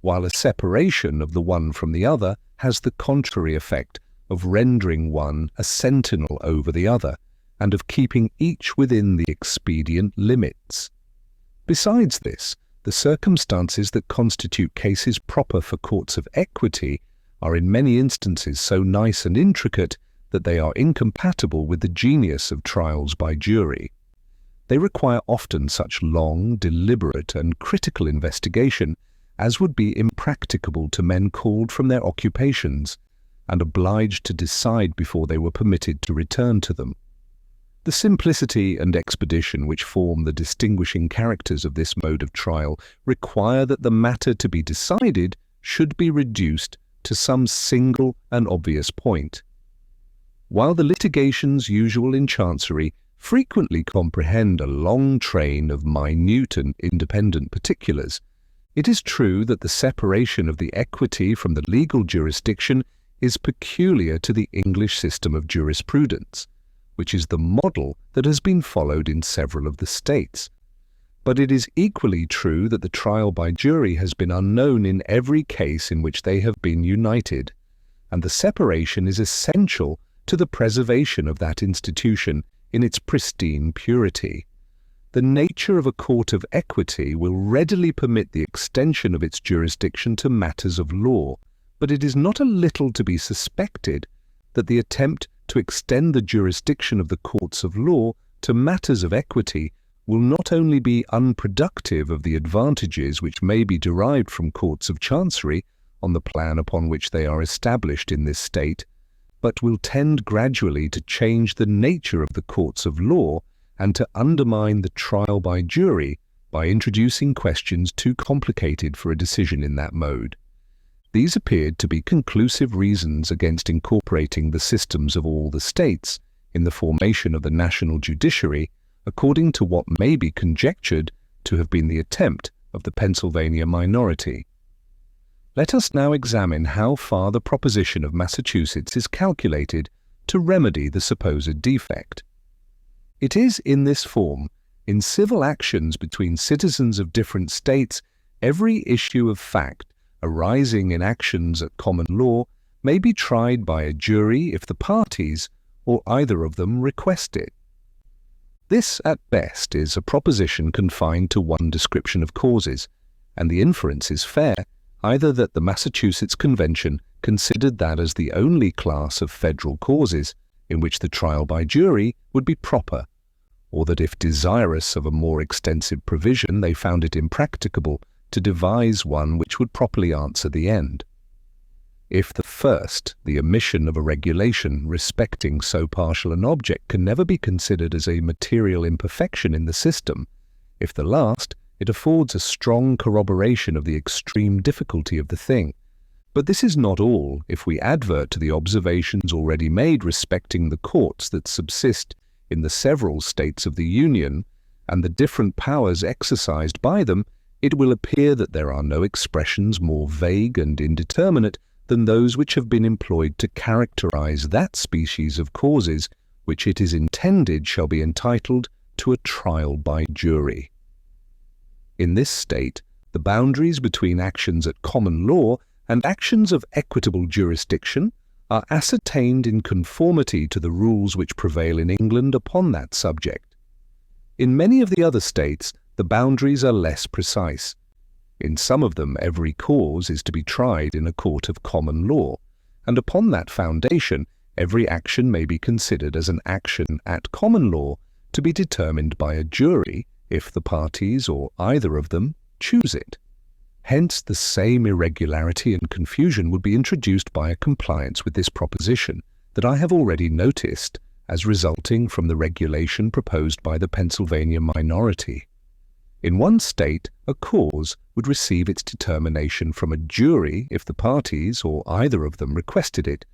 while a separation of the one from the other has the contrary effect of rendering one a sentinel over the other, and of keeping each within the expedient limits. Besides this, the circumstances that constitute cases proper for courts of equity are in many instances so nice and intricate that they are incompatible with the genius of trials by jury. They require often such long, deliberate, and critical investigation as would be impracticable to men called from their occupations and obliged to decide before they were permitted to return to them. The simplicity and expedition which form the distinguishing characters of this mode of trial require that the matter to be decided should be reduced to some single and obvious point. While the litigations usual in Chancery frequently comprehend a long train of minute and independent particulars, it is true that the separation of the equity from the legal jurisdiction is peculiar to the English system of jurisprudence, which is the model that has been followed in several of the states. But it is equally true that the trial by jury has been unknown in every case in which they have been united, and the separation is essential to the preservation of that institution in its pristine purity. The nature of a court of equity will readily permit the extension of its jurisdiction to matters of law, but it is not a little to be suspected that the attempt to extend the jurisdiction of the courts of law to matters of equity will not only be unproductive of the advantages which may be derived from courts of chancery on the plan upon which they are established in this state, but will tend gradually to change the nature of the courts of law and to undermine the trial by jury by introducing questions too complicated for a decision in that mode. These appeared to be conclusive reasons against incorporating the systems of all the states in the formation of the national judiciary, according to what may be conjectured to have been the attempt of the Pennsylvania minority. Let us now examine how far the proposition of Massachusetts is calculated to remedy the supposed defect. It is in this form: in civil actions between citizens of different states, every issue of fact arising in actions at common law may be tried by a jury if the parties, or either of them, request it. This, at best, is a proposition confined to one description of causes, and the inference is fair either that the Massachusetts Convention considered that as the only class of federal causes in which the trial by jury would be proper, or that if desirous of a more extensive provision they found it impracticable to devise one which would properly answer the end. If the first, the omission of a regulation respecting so partial an object, can never be considered as a material imperfection in the system, if the last, it affords a strong corroboration of the extreme difficulty of the thing. But this is not all, if we advert to the observations already made respecting the courts that subsist in the several states of the Union, and the different powers exercised by them. It will appear that there are no expressions more vague and indeterminate than those which have been employed to characterize that species of causes which it is intended shall be entitled to a trial by jury. In this state, the boundaries between actions at common law and actions of equitable jurisdiction are ascertained in conformity to the rules which prevail in England upon that subject. In many of the other states, the boundaries are less precise. In some of them, every cause is to be tried in a court of common law, and upon that foundation, every action may be considered as an action at common law to be determined by a jury if the parties, or either of them, choose it. Hence, the same irregularity and confusion would be introduced by a compliance with this proposition that I have already noticed as resulting from the regulation proposed by the Pennsylvania minority. In one state, a cause would receive its determination from a jury if the parties, or either of them, requested it,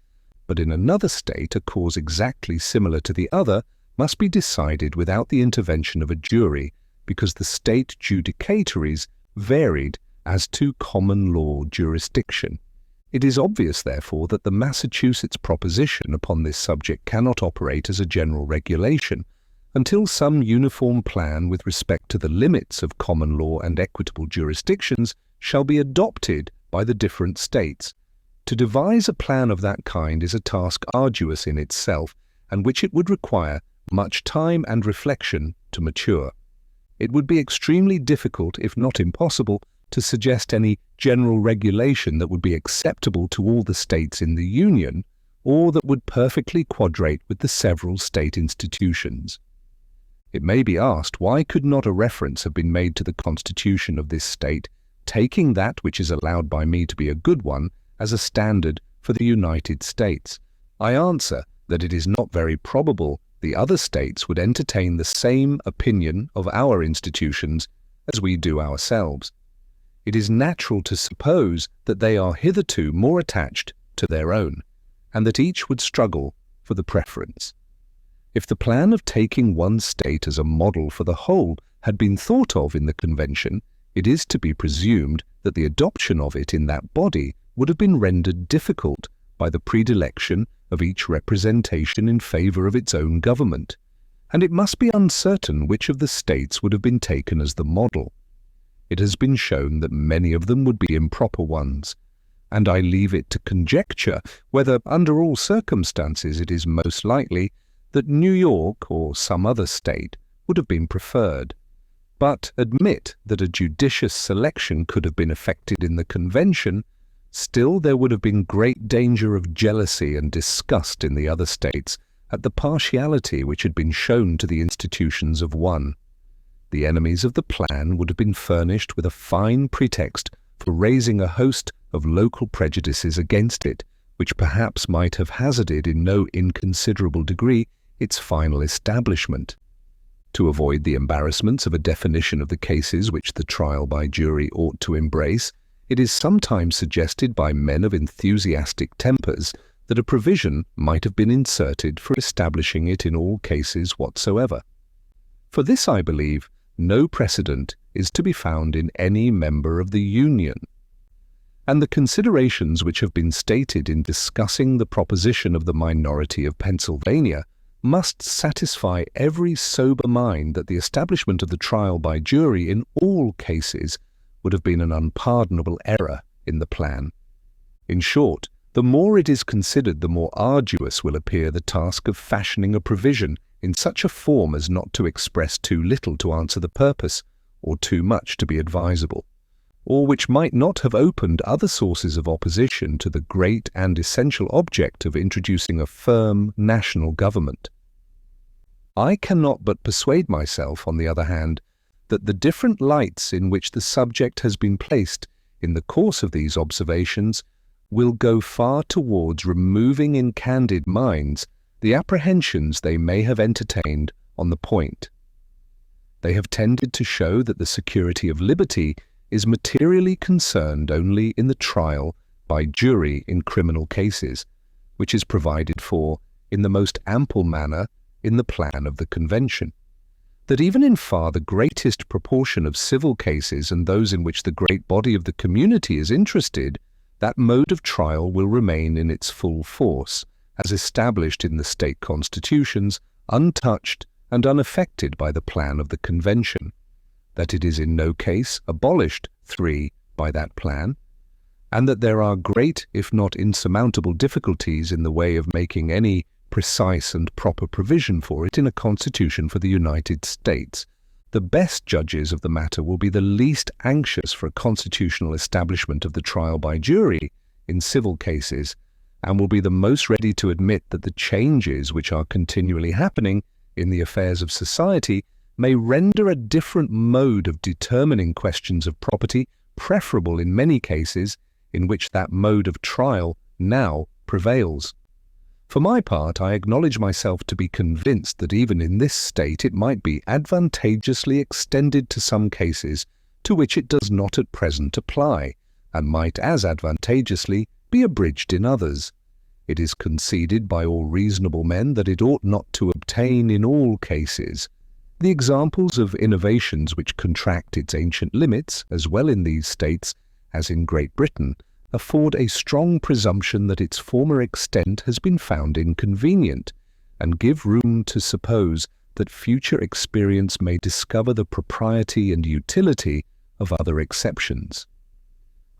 but in another state a cause exactly similar to the other must be decided without the intervention of a jury, because the state judicatories varied as to common law jurisdiction. It is obvious, therefore, that the Massachusetts proposition upon this subject cannot operate as a general regulation, until some uniform plan with respect to the limits of common law and equitable jurisdictions shall be adopted by the different states. To devise a plan of that kind is a task arduous in itself, and which it would require much time and reflection to mature. It would be extremely difficult, if not impossible, to suggest any general regulation that would be acceptable to all the states in the Union, or that would perfectly quadrate with the several state institutions. It may be asked, why could not a reference have been made to the constitution of this state, taking that which is allowed by me to be a good one as a standard for the United States? I answer that it is not very probable the other states would entertain the same opinion of our institutions as we do ourselves. It is natural to suppose that they are hitherto more attached to their own, and that each would struggle for the preference. If the plan of taking one state as a model for the whole had been thought of in the Convention, it is to be presumed that the adoption of it in that body would have been rendered difficult by the predilection of each representation in favour of its own government, and it must be uncertain which of the states would have been taken as the model. It has been shown that many of them would be improper ones, and I leave it to conjecture whether, under all circumstances, it is most likely that New York or some other state would have been preferred. But admit that a judicious selection could have been effected in the Convention, still there would have been great danger of jealousy and disgust in the other states at the partiality which had been shown to the institutions of one. The enemies of the plan would have been furnished with a fine pretext for raising a host of local prejudices against it, which perhaps might have hazarded in no inconsiderable degree its final establishment. To avoid the embarrassments of a definition of the cases which the trial by jury ought to embrace, it is sometimes suggested by men of enthusiastic tempers that a provision might have been inserted for establishing it in all cases whatsoever. For this, I believe, no precedent is to be found in any member of the Union, and the considerations which have been stated in discussing the proposition of the minority of Pennsylvania must satisfy every sober mind that the establishment of the trial by jury in all cases would have been an unpardonable error in the plan. In short, the more it is considered, the more arduous will appear the task of fashioning a provision in such a form as not to express too little to answer the purpose, or too much to be advisable, or which might not have opened other sources of opposition to the great and essential object of introducing a firm national government. I cannot but persuade myself, on the other hand, that the different lights in which the subject has been placed in the course of these observations will go far towards removing in candid minds the apprehensions they may have entertained on the point. They have tended to show that the security of liberty is materially concerned only in the trial by jury in criminal cases, which is provided for in the most ample manner in the plan of the Convention. That even in far the greatest proportion of civil cases and those in which the great body of the community is interested, that mode of trial will remain in its full force, as established in the state constitutions, untouched and unaffected by the plan of the Convention. That it is in no case abolished, 3, by that plan, and that there are great, if not insurmountable, difficulties in the way of making any precise and proper provision for it in a constitution for the United States. The best judges of the matter will be the least anxious for a constitutional establishment of the trial by jury in civil cases, and will be the most ready to admit that the changes which are continually happening in the affairs of society may render a different mode of determining questions of property preferable in many cases in which that mode of trial now prevails. For my part, I acknowledge myself to be convinced that even in this state it might be advantageously extended to some cases to which it does not at present apply, and might as advantageously be abridged in others. It is conceded by all reasonable men that it ought not to obtain in all cases. The examples of innovations which contract its ancient limits, as well in these states as in Great Britain, afford a strong presumption that its former extent has been found inconvenient, and give room to suppose that future experience may discover the propriety and utility of other exceptions.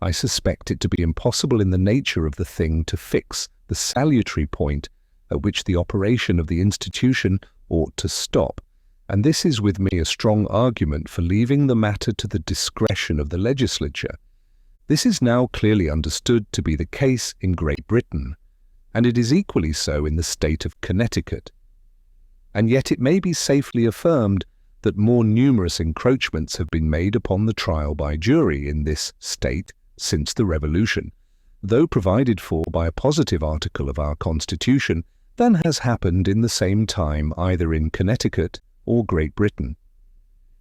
I suspect it to be impossible in the nature of the thing to fix the salutary point at which the operation of the institution ought to stop, and this is with me a strong argument for leaving the matter to the discretion of the legislature. This is now clearly understood to be the case in Great Britain, and it is equally so in the state of Connecticut. And yet it may be safely affirmed that more numerous encroachments have been made upon the trial by jury in this state since the Revolution, though provided for by a positive article of our Constitution, than has happened in the same time either in Connecticut or Great Britain.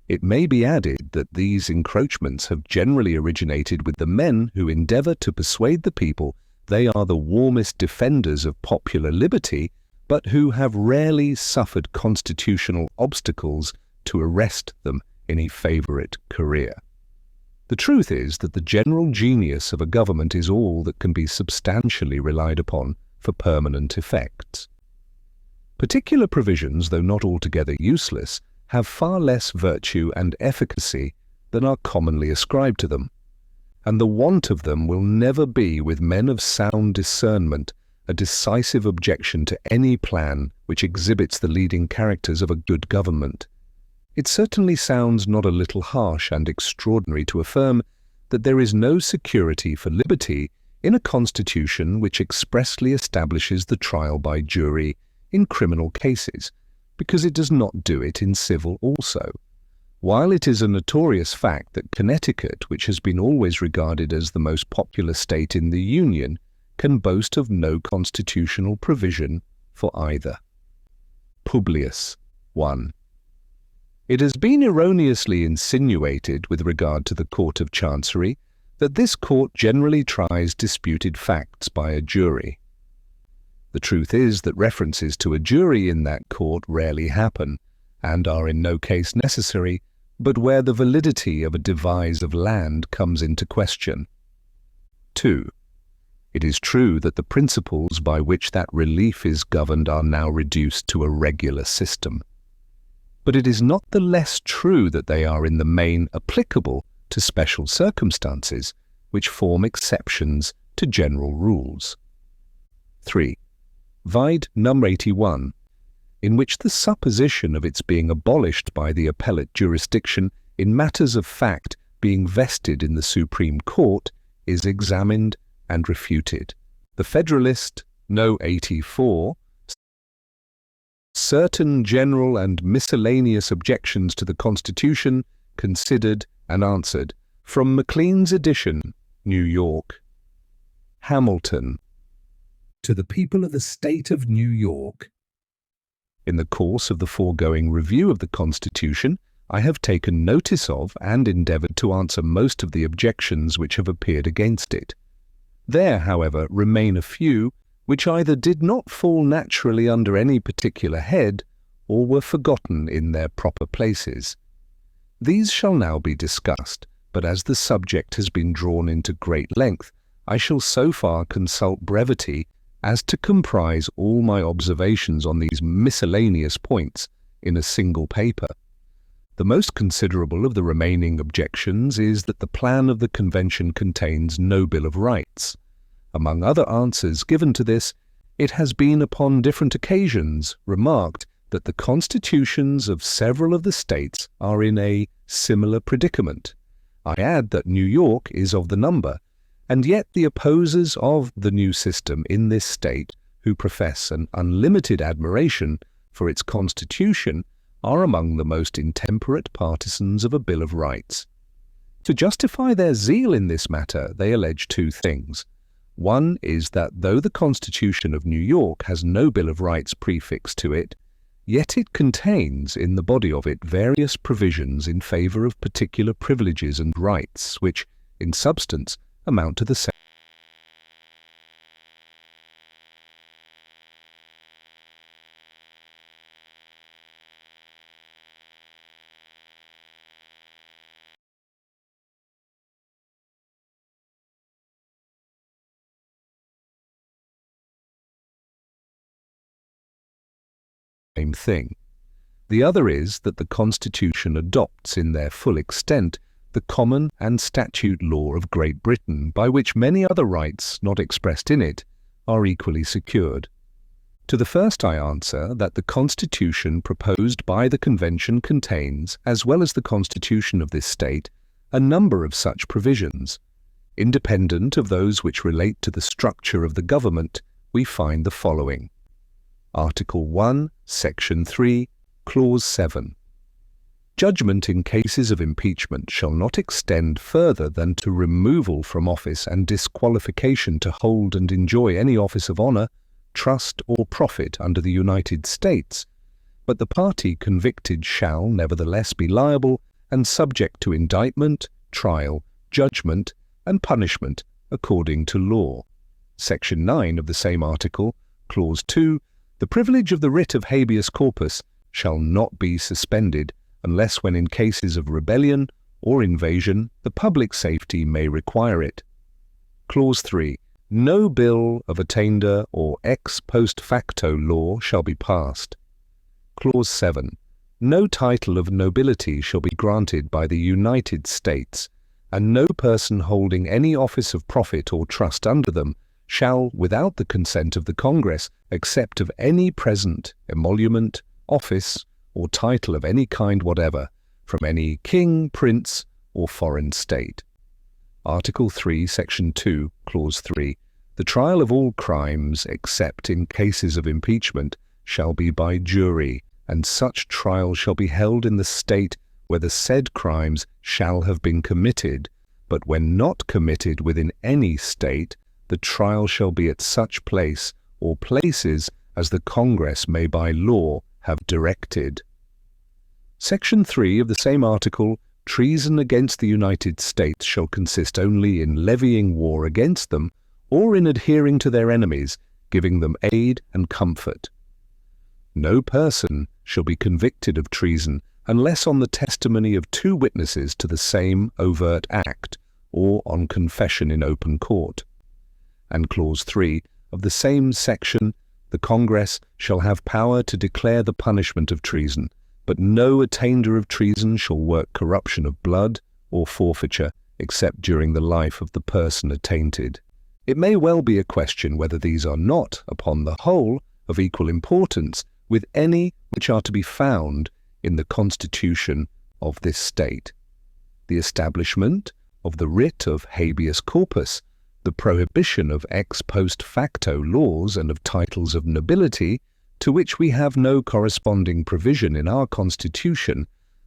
It may be added that these encroachments have generally originated with the men who endeavour to persuade the people they are the warmest defenders of popular liberty, but who have rarely suffered constitutional obstacles to arrest them in a favourite career. The truth is that the general genius of a government is all that can be substantially relied upon for permanent effects. Particular provisions, though not altogether useless, have far less virtue and efficacy than are commonly ascribed to them, and the want of them will never be, with men of sound discernment, a decisive objection to any plan which exhibits the leading characters of a good government. It certainly sounds not a little harsh and extraordinary to affirm that there is no security for liberty in a constitution which expressly establishes the trial by jury in criminal cases, because it does not do it in civil also. While it is a notorious fact that Connecticut, which has been always regarded as the most populous state in the Union, can boast of no constitutional provision for either. Publius 1. It has been erroneously insinuated with regard to the Court of Chancery that this court generally tries disputed facts by a jury. The truth is that references to a jury in that court rarely happen, and are in no case necessary, but where the validity of a devise of land comes into question. 2. It is true that the principles by which that relief is governed are now reduced to a regular system. But it is not the less true that they are in the main applicable to special circumstances, which form exceptions to general rules. 3. Vide Num. 81, in which the supposition of its being abolished by the appellate jurisdiction in matters of fact being vested in the Supreme Court is examined and refuted. The Federalist, No. 84, certain general and miscellaneous objections to the Constitution considered and answered, from Maclean's edition, New York. Hamilton. To the people of the state of New York. In the course of the foregoing review of the Constitution, I have taken notice of and endeavoured to answer most of the objections which have appeared against it. There, however, remain a few which either did not fall naturally under any particular head, or were forgotten in their proper places. These shall now be discussed, but as the subject has been drawn into great length, I shall so far consult brevity as to comprise all my observations on these miscellaneous points in a single paper. The most considerable of the remaining objections is that the plan of the Convention contains no Bill of Rights. Among other answers given to this, it has been upon different occasions remarked that the constitutions of several of the states are in a similar predicament. I add that New York is of the number, and yet the opposers of the new system in this state, who profess an unlimited admiration for its constitution, are among the most intemperate partisans of a Bill of Rights. To justify their zeal in this matter, they allege two things. One is that though the Constitution of New York has no Bill of Rights prefixed to it, yet it contains in the body of it various provisions in favour of particular privileges and rights, which, in substance, amount to the same thing. The other is that the Constitution adopts in their full extent the common and statute law of Great Britain, by which many other rights not expressed in it are equally secured. To the first I answer that the Constitution proposed by the Convention contains, as well as the Constitution of this state, a number of such provisions. Independent of those which relate to the structure of the government, we find the following. Article 1, Section 3, Clause 7. Judgment in cases of impeachment shall not extend further than to removal from office and disqualification to hold and enjoy any office of honour, trust or profit under the United States, but the party convicted shall nevertheless be liable and subject to indictment, trial, judgment, and punishment according to law. Section 9 of the same article, Clause 2, the privilege of the writ of habeas corpus shall not be suspended unless when in cases of rebellion or invasion the public safety may require it. Clause 3. No bill of attainder or ex post facto law shall be passed. Clause 7. No title of nobility shall be granted by the United States, and no person holding any office of profit or trust under them shall, without the consent of the Congress, accept of any present, emolument, office, or title of any kind whatever, from any king, prince, or foreign state. Article 3, Section 2, Clause 3. The trial of all crimes, except in cases of impeachment, shall be by jury, and such trial shall be held in the state where the said crimes shall have been committed, but when not committed within any state, the trial shall be at such place or places as the Congress may by law have directed. Section 3 of the same article, treason against the United States shall consist only in levying war against them or in adhering to their enemies, giving them aid and comfort. No person shall be convicted of treason unless on the testimony of 2 witnesses to the same overt act or on confession in open court. And Clause 3 of the same section, the Congress shall have power to declare the punishment of treason, but no attainder of treason shall work corruption of blood or forfeiture except during the life of the person attainted. It may well be a question whether these are not, upon the whole, of equal importance with any which are to be found in the Constitution of this state. The establishment of the writ of habeas corpus, the prohibition of ex post facto laws and of titles of nobility, to which we have no corresponding provision in our Constitution,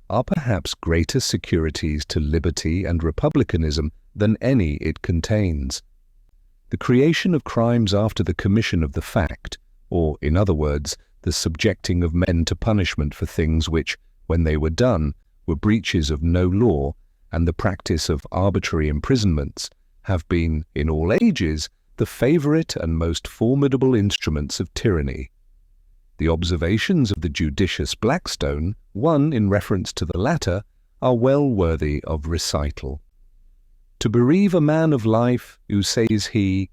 are perhaps greater securities to liberty and republicanism than any it contains. The creation of crimes after the commission of the fact, or, in other words, the subjecting of men to punishment for things which, when they were done, were breaches of no law, and the practice of arbitrary imprisonments, have been, in all ages, the favourite and most formidable instruments of tyranny. The observations of the judicious Blackstone, one in reference to the latter, are well worthy of recital. To bereave a man of life, who says he,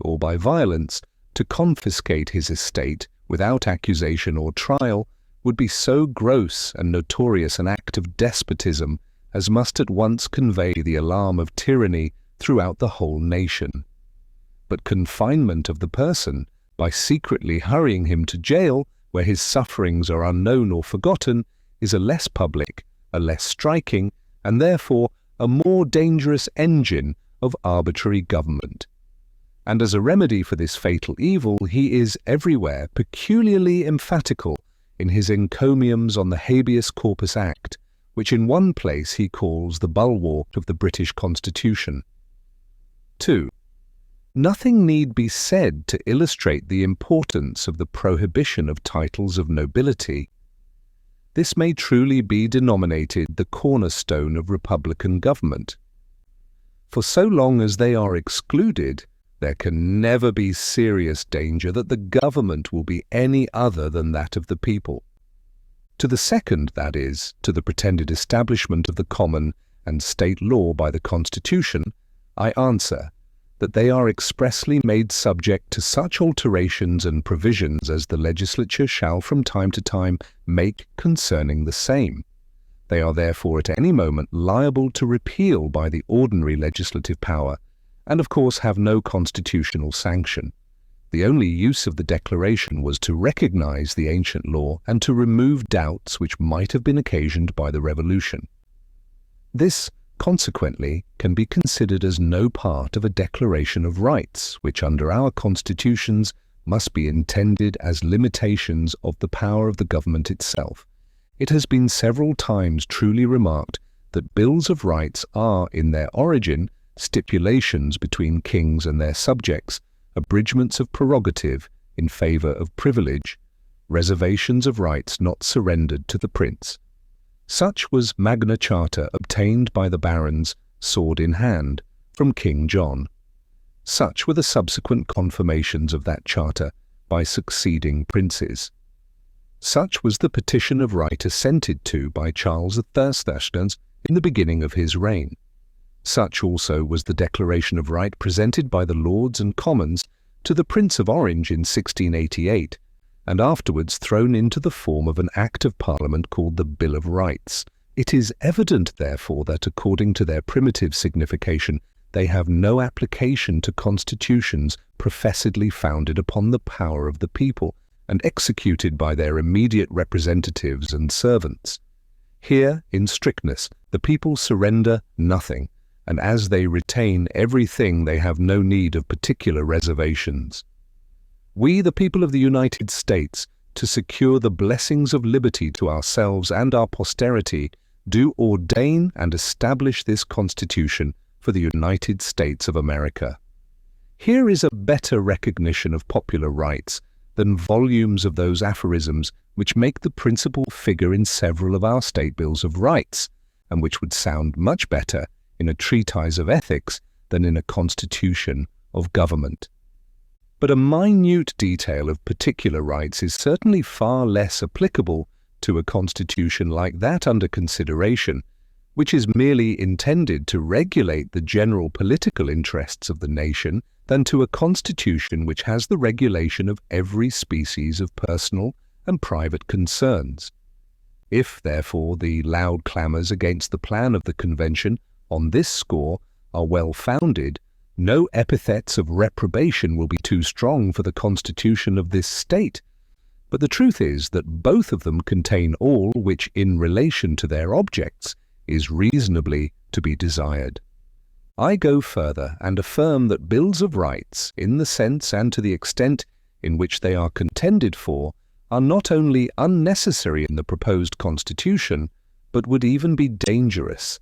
or by violence, to confiscate his estate without accusation or trial, would be so gross and notorious an act of despotism as must at once convey the alarm of tyranny throughout the whole nation. But confinement of the person, by secretly hurrying him to jail, where his sufferings are unknown or forgotten, is a less public, a less striking, and therefore a more dangerous engine of arbitrary government. And as a remedy for this fatal evil, he is everywhere peculiarly emphatical in his encomiums on the Habeas Corpus Act, which in one place he calls the bulwark of the British Constitution. 2. Nothing need be said to illustrate the importance of the prohibition of titles of nobility. This may truly be denominated the cornerstone of republican government. For so long as they are excluded, there can never be serious danger that the government will be any other than that of the people. To the second, that is, to the pretended establishment of the common and state law by the Constitution, I answer that they are expressly made subject to such alterations and provisions as the legislature shall from time to time make concerning the same. They are therefore at any moment liable to repeal by the ordinary legislative power, and of course have no constitutional sanction. The only use of the declaration was to recognize the ancient law and to remove doubts which might have been occasioned by the Revolution. This, consequently, can be considered as no part of a declaration of rights, which under our constitutions must be intended as limitations of the power of the government itself. It has been several times truly remarked that bills of rights are, in their origin, stipulations between kings and their subjects, abridgments of prerogative in favour of privilege, reservations of rights not surrendered to the prince. Such was Magna Charta obtained by the barons, sword in hand, from King John. Such were the subsequent confirmations of that charter by succeeding princes. Such was the petition of right assented to by Charles III in the beginning of his reign. Such also was the Declaration of Right presented by the Lords and Commons to the Prince of Orange in 1688, and afterwards thrown into the form of an Act of Parliament called the Bill of Rights. It is evident, therefore, that according to their primitive signification, they have no application to constitutions professedly founded upon the power of the people, and executed by their immediate representatives and servants. Here, in strictness, the people surrender nothing, and as they retain everything, they have no need of particular reservations. We, the people of the United States, to secure the blessings of liberty to ourselves and our posterity, do ordain and establish this Constitution for the United States of America. Here is a better recognition of popular rights than volumes of those aphorisms which make the principal figure in several of our state bills of rights, and which would sound much better in a treatise of ethics than in a constitution of government. But a minute detail of particular rights is certainly far less applicable to a constitution like that under consideration, which is merely intended to regulate the general political interests of the nation, than to a constitution which has the regulation of every species of personal and private concerns. If, therefore, the loud clamours against the plan of the Convention on this score are well-founded, no epithets of reprobation will be too strong for the constitution of this state. But the truth is that both of them contain all which, in relation to their objects, is reasonably to be desired. I go further and affirm that bills of rights, in the sense and to the extent in which they are contended for, are not only unnecessary in the proposed constitution, but would even be dangerous.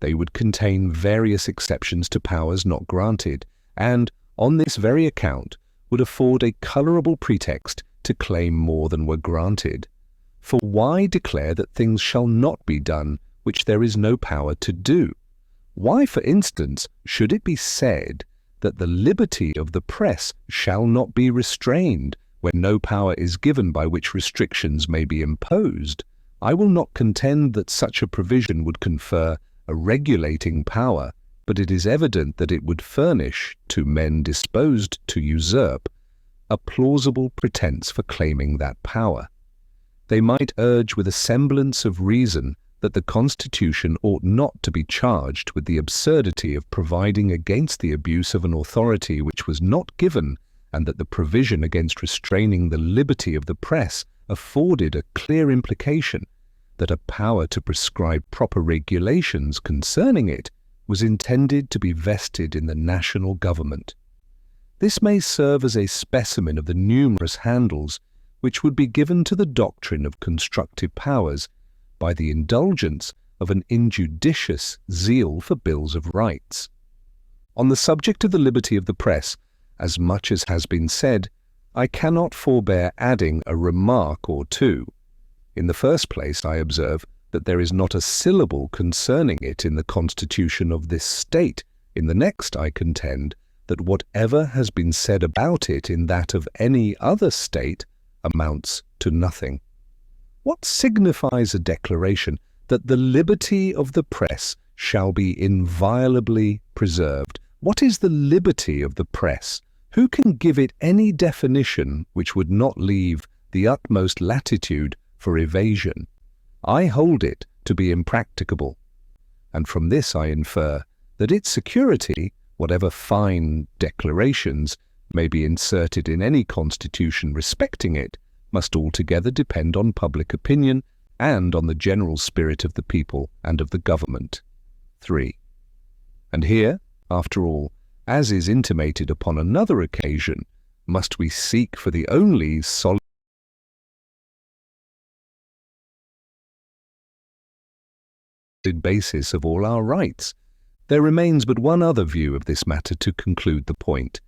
They would contain various exceptions to powers not granted, and, on this very account, would afford a colourable pretext to claim more than were granted. For why declare that things shall not be done which there is no power to do? Why, for instance, should it be said that the liberty of the press shall not be restrained when no power is given by which restrictions may be imposed? I will not contend that such a provision would confer a regulating power, but it is evident that it would furnish, to men disposed to usurp, a plausible pretence for claiming that power. They might urge with a semblance of reason that the Constitution ought not to be charged with the absurdity of providing against the abuse of an authority which was not given, and that the provision against restraining the liberty of the press afforded a clear implication that a power to prescribe proper regulations concerning it was intended to be vested in the national government. This may serve as a specimen of the numerous handles which would be given to the doctrine of constructive powers by the indulgence of an injudicious zeal for bills of rights. On the subject of the liberty of the press, as much as has been said, I cannot forbear adding a remark or two. In the first place, I observe that there is not a syllable concerning it in the Constitution of this state. In the next, I contend that whatever has been said about it in that of any other state amounts to nothing. What signifies a declaration that the liberty of the press shall be inviolably preserved, What is the liberty of the press? Who can give it any definition which would not leave the utmost latitude for evasion? I hold it to be impracticable, and from this I infer that its security, whatever fine declarations may be inserted in any constitution respecting it, must altogether depend on public opinion and on the general spirit of the people and of the government. 3. And here, after all, as is intimated upon another occasion, must we seek for the only solid basis of all our rights. There remains but one other view of this matter to conclude the point.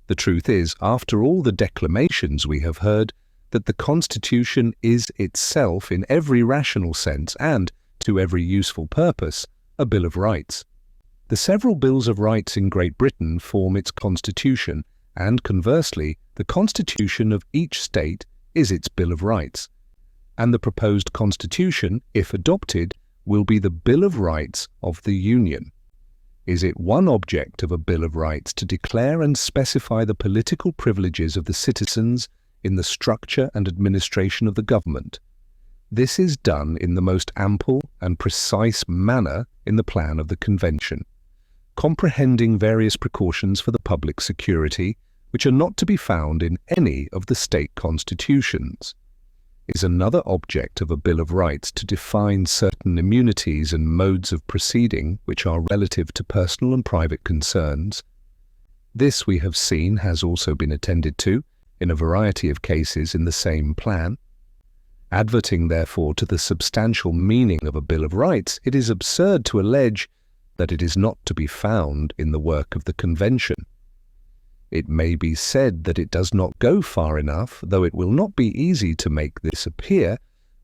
The truth is, after all the declamations we have heard, that the Constitution is itself, in every rational sense and to every useful purpose, a Bill of Rights. The several Bills of Rights in Great Britain form its constitution, and conversely, the constitution of each state is its Bill of Rights. And the proposed constitution, if adopted, will be the Bill of Rights of the Union. Is it one object of a Bill of Rights to declare and specify the political privileges of the citizens in the structure and administration of the government? This is done in the most ample and precise manner in the plan of the Convention, comprehending various precautions for the public security, which are not to be found in any of the state constitutions. Is another object of a Bill of Rights to define certain immunities and modes of proceeding which are relative to personal and private concerns. This, we have seen, has also been attended to in a variety of cases in the same plan. Adverting, therefore, to the substantial meaning of a Bill of Rights, it is absurd to allege that it is not to be found in the work of the Convention. It may be said that it does not go far enough, though it will not be easy to make this appear,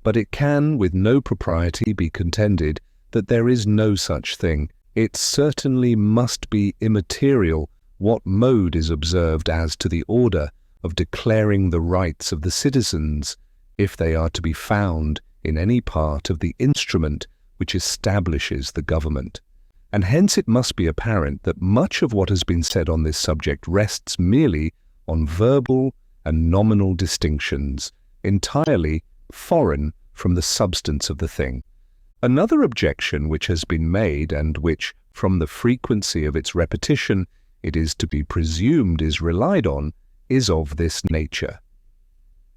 but it can with no propriety be contended that there is no such thing. It certainly must be immaterial what mode is observed as to the order of declaring the rights of the citizens, if they are to be found in any part of the instrument which establishes the government. And hence it must be apparent that much of what has been said on this subject rests merely on verbal and nominal distinctions, entirely foreign from the substance of the thing. Another objection which has been made, and which, from the frequency of its repetition, it is to be presumed is relied on, is of this nature.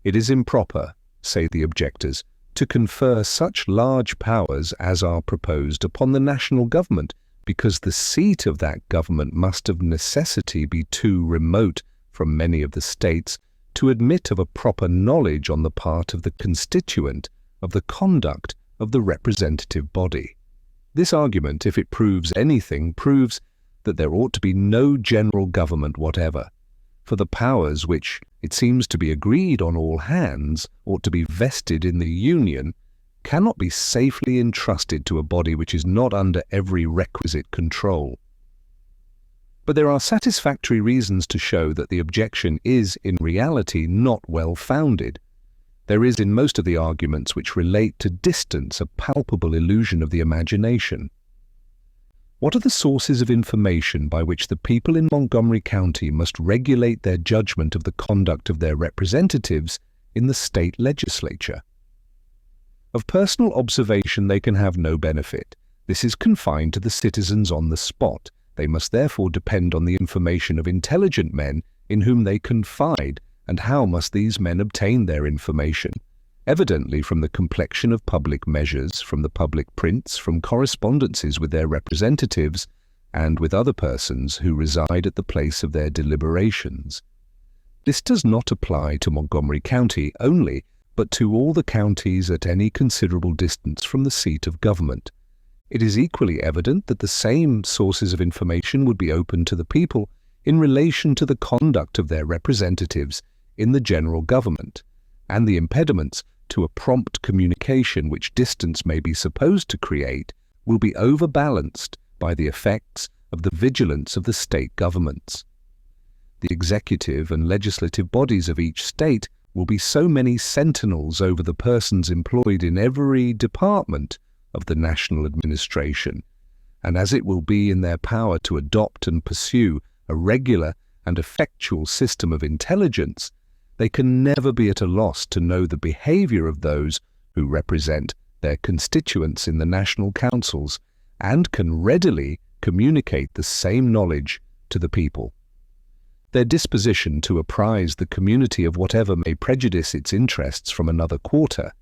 It is improper, say the objectors, to confer such large powers as are proposed upon the national government, because the seat of that government must of necessity be too remote from many of the states to admit of a proper knowledge on the part of the constituent of the conduct of the representative body. This argument, if it proves anything, proves that there ought to be no general government whatever, for the powers which, it seems to be agreed on all hands, ought to be vested in the Union, cannot be safely entrusted to a body which is not under every requisite control. But there are satisfactory reasons to show that the objection is, in reality, not well founded. There is in most of the arguments which relate to distance a palpable illusion of the imagination. What are the sources of information by which the people in Montgomery County must regulate their judgment of the conduct of their representatives in the state legislature? Of personal observation they can have no benefit. This is confined to the citizens on the spot. They must therefore depend on the information of intelligent men in whom they confide, and how must these men obtain their information? Evidently from the complexion of public measures, from the public prints, from correspondences with their representatives, and with other persons who reside at the place of their deliberations. This does not apply to Montgomery County only, but to all the counties at any considerable distance from the seat of government. It is equally evident that the same sources of information would be open to the people in relation to the conduct of their representatives in the general government, and the impediments to a prompt communication which distance may be supposed to create will be overbalanced by the effects of the vigilance of the state governments. The executive and legislative bodies of each state will be so many sentinels over the persons employed in every department of the national administration, and as it will be in their power to adopt and pursue a regular and effectual system of intelligence, they can never be at a loss to know the behavior of those who represent their constituents in the national councils and can readily communicate the same knowledge to the people. Their disposition to apprise the community of whatever may prejudice its interests from another quarter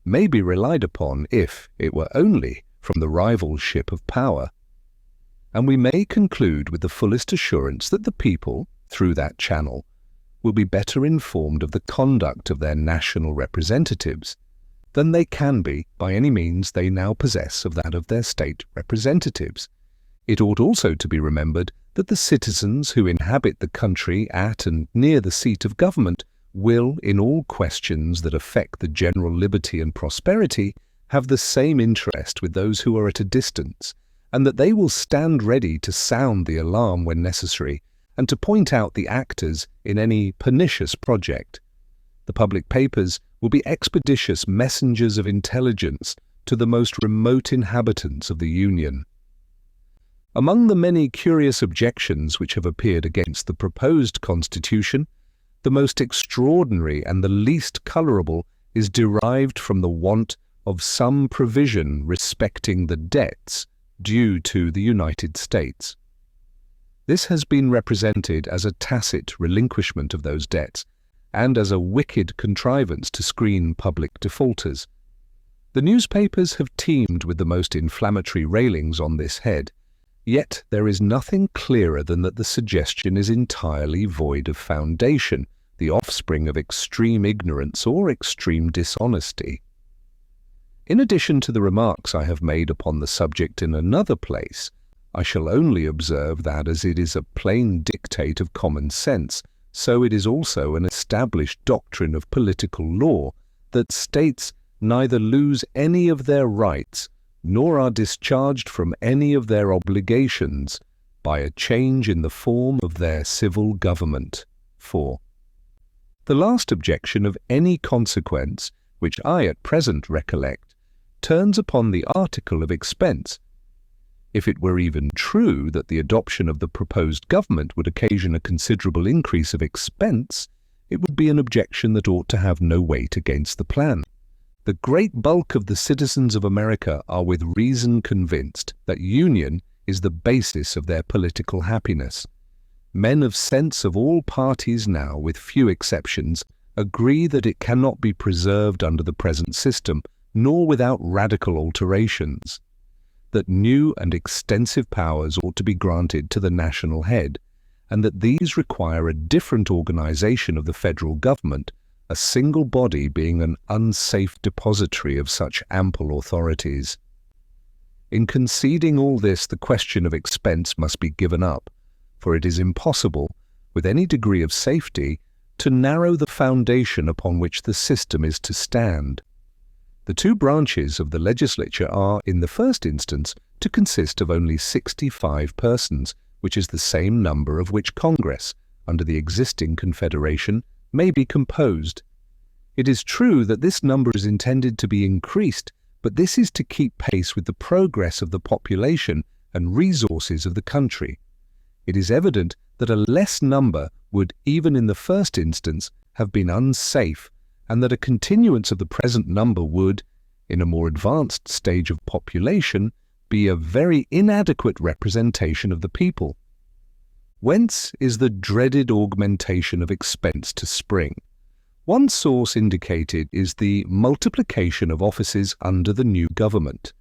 may be relied upon if it were only from the rivalship of power. And we may conclude with the fullest assurance that the people, through that channel, will be better informed of the conduct of their national representatives than they can be by any means they now possess of that of their state representatives. It ought also to be remembered that the citizens who inhabit the country at and near the seat of government will, in all questions that affect the general liberty and prosperity, have the same interest with those who are at a distance, and that they will stand ready to sound the alarm when necessary, and to point out the actors in any pernicious project. The public papers will be expeditious messengers of intelligence to the most remote inhabitants of the Union. Among the many curious objections which have appeared against the proposed Constitution, the most extraordinary and the least colourable is derived from the want of some provision respecting the debts due to the United States. This has been represented as a tacit relinquishment of those debts and as a wicked contrivance to screen public defaulters. The newspapers have teemed with the most inflammatory railings on this head, yet there is nothing clearer than that the suggestion is entirely void of foundation, the offspring of extreme ignorance or extreme dishonesty. In addition to the remarks I have made upon the subject in another place, I shall only observe that as it is a plain dictate of common sense, so it is also an established doctrine of political law that states neither lose any of their rights nor are discharged from any of their obligations by a change in the form of their civil government. 4. The last objection of any consequence, which I at present recollect, turns upon the article of expense. If it were even true that the adoption of the proposed government would occasion a considerable increase of expense, it would be an objection that ought to have no weight against the plan. The great bulk of the citizens of America are with reason convinced that union is the basis of their political happiness. Men of sense of all parties now, with few exceptions, agree that it cannot be preserved under the present system, nor without radical alterations, that new and extensive powers ought to be granted to the national head, and that these require a different organization of the federal government, a single body being an unsafe depository of such ample authorities. In conceding all this, the question of expense must be given up, for it is impossible, with any degree of safety, to narrow the foundation upon which the system is to stand. The two branches of the legislature are, in the first instance, to consist of only 65 persons, which is the same number of which Congress, under the existing Confederation, may be composed. It is true that this number is intended to be increased, but this is to keep pace with the progress of the population and resources of the country. It is evident that a less number would, even in the first instance, have been unsafe, and that a continuance of the present number would, in a more advanced stage of population, be a very inadequate representation of the people. Whence is the dreaded augmentation of expense to spring? One source indicated is the multiplication of offices under the new government.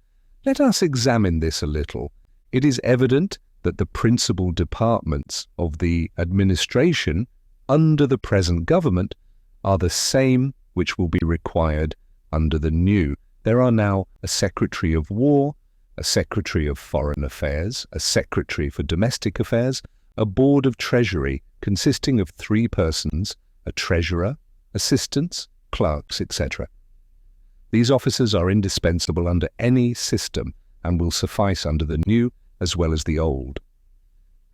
Let us examine this a little. It is evident that the principal departments of the administration under the present government are the same which will be required under the new. There are now a Secretary of War, a Secretary of Foreign Affairs, a Secretary for Domestic Affairs, a Board of Treasury consisting of 3 persons, a Treasurer, assistants, clerks, etc. These officers are indispensable under any system and will suffice under the new as well as the old.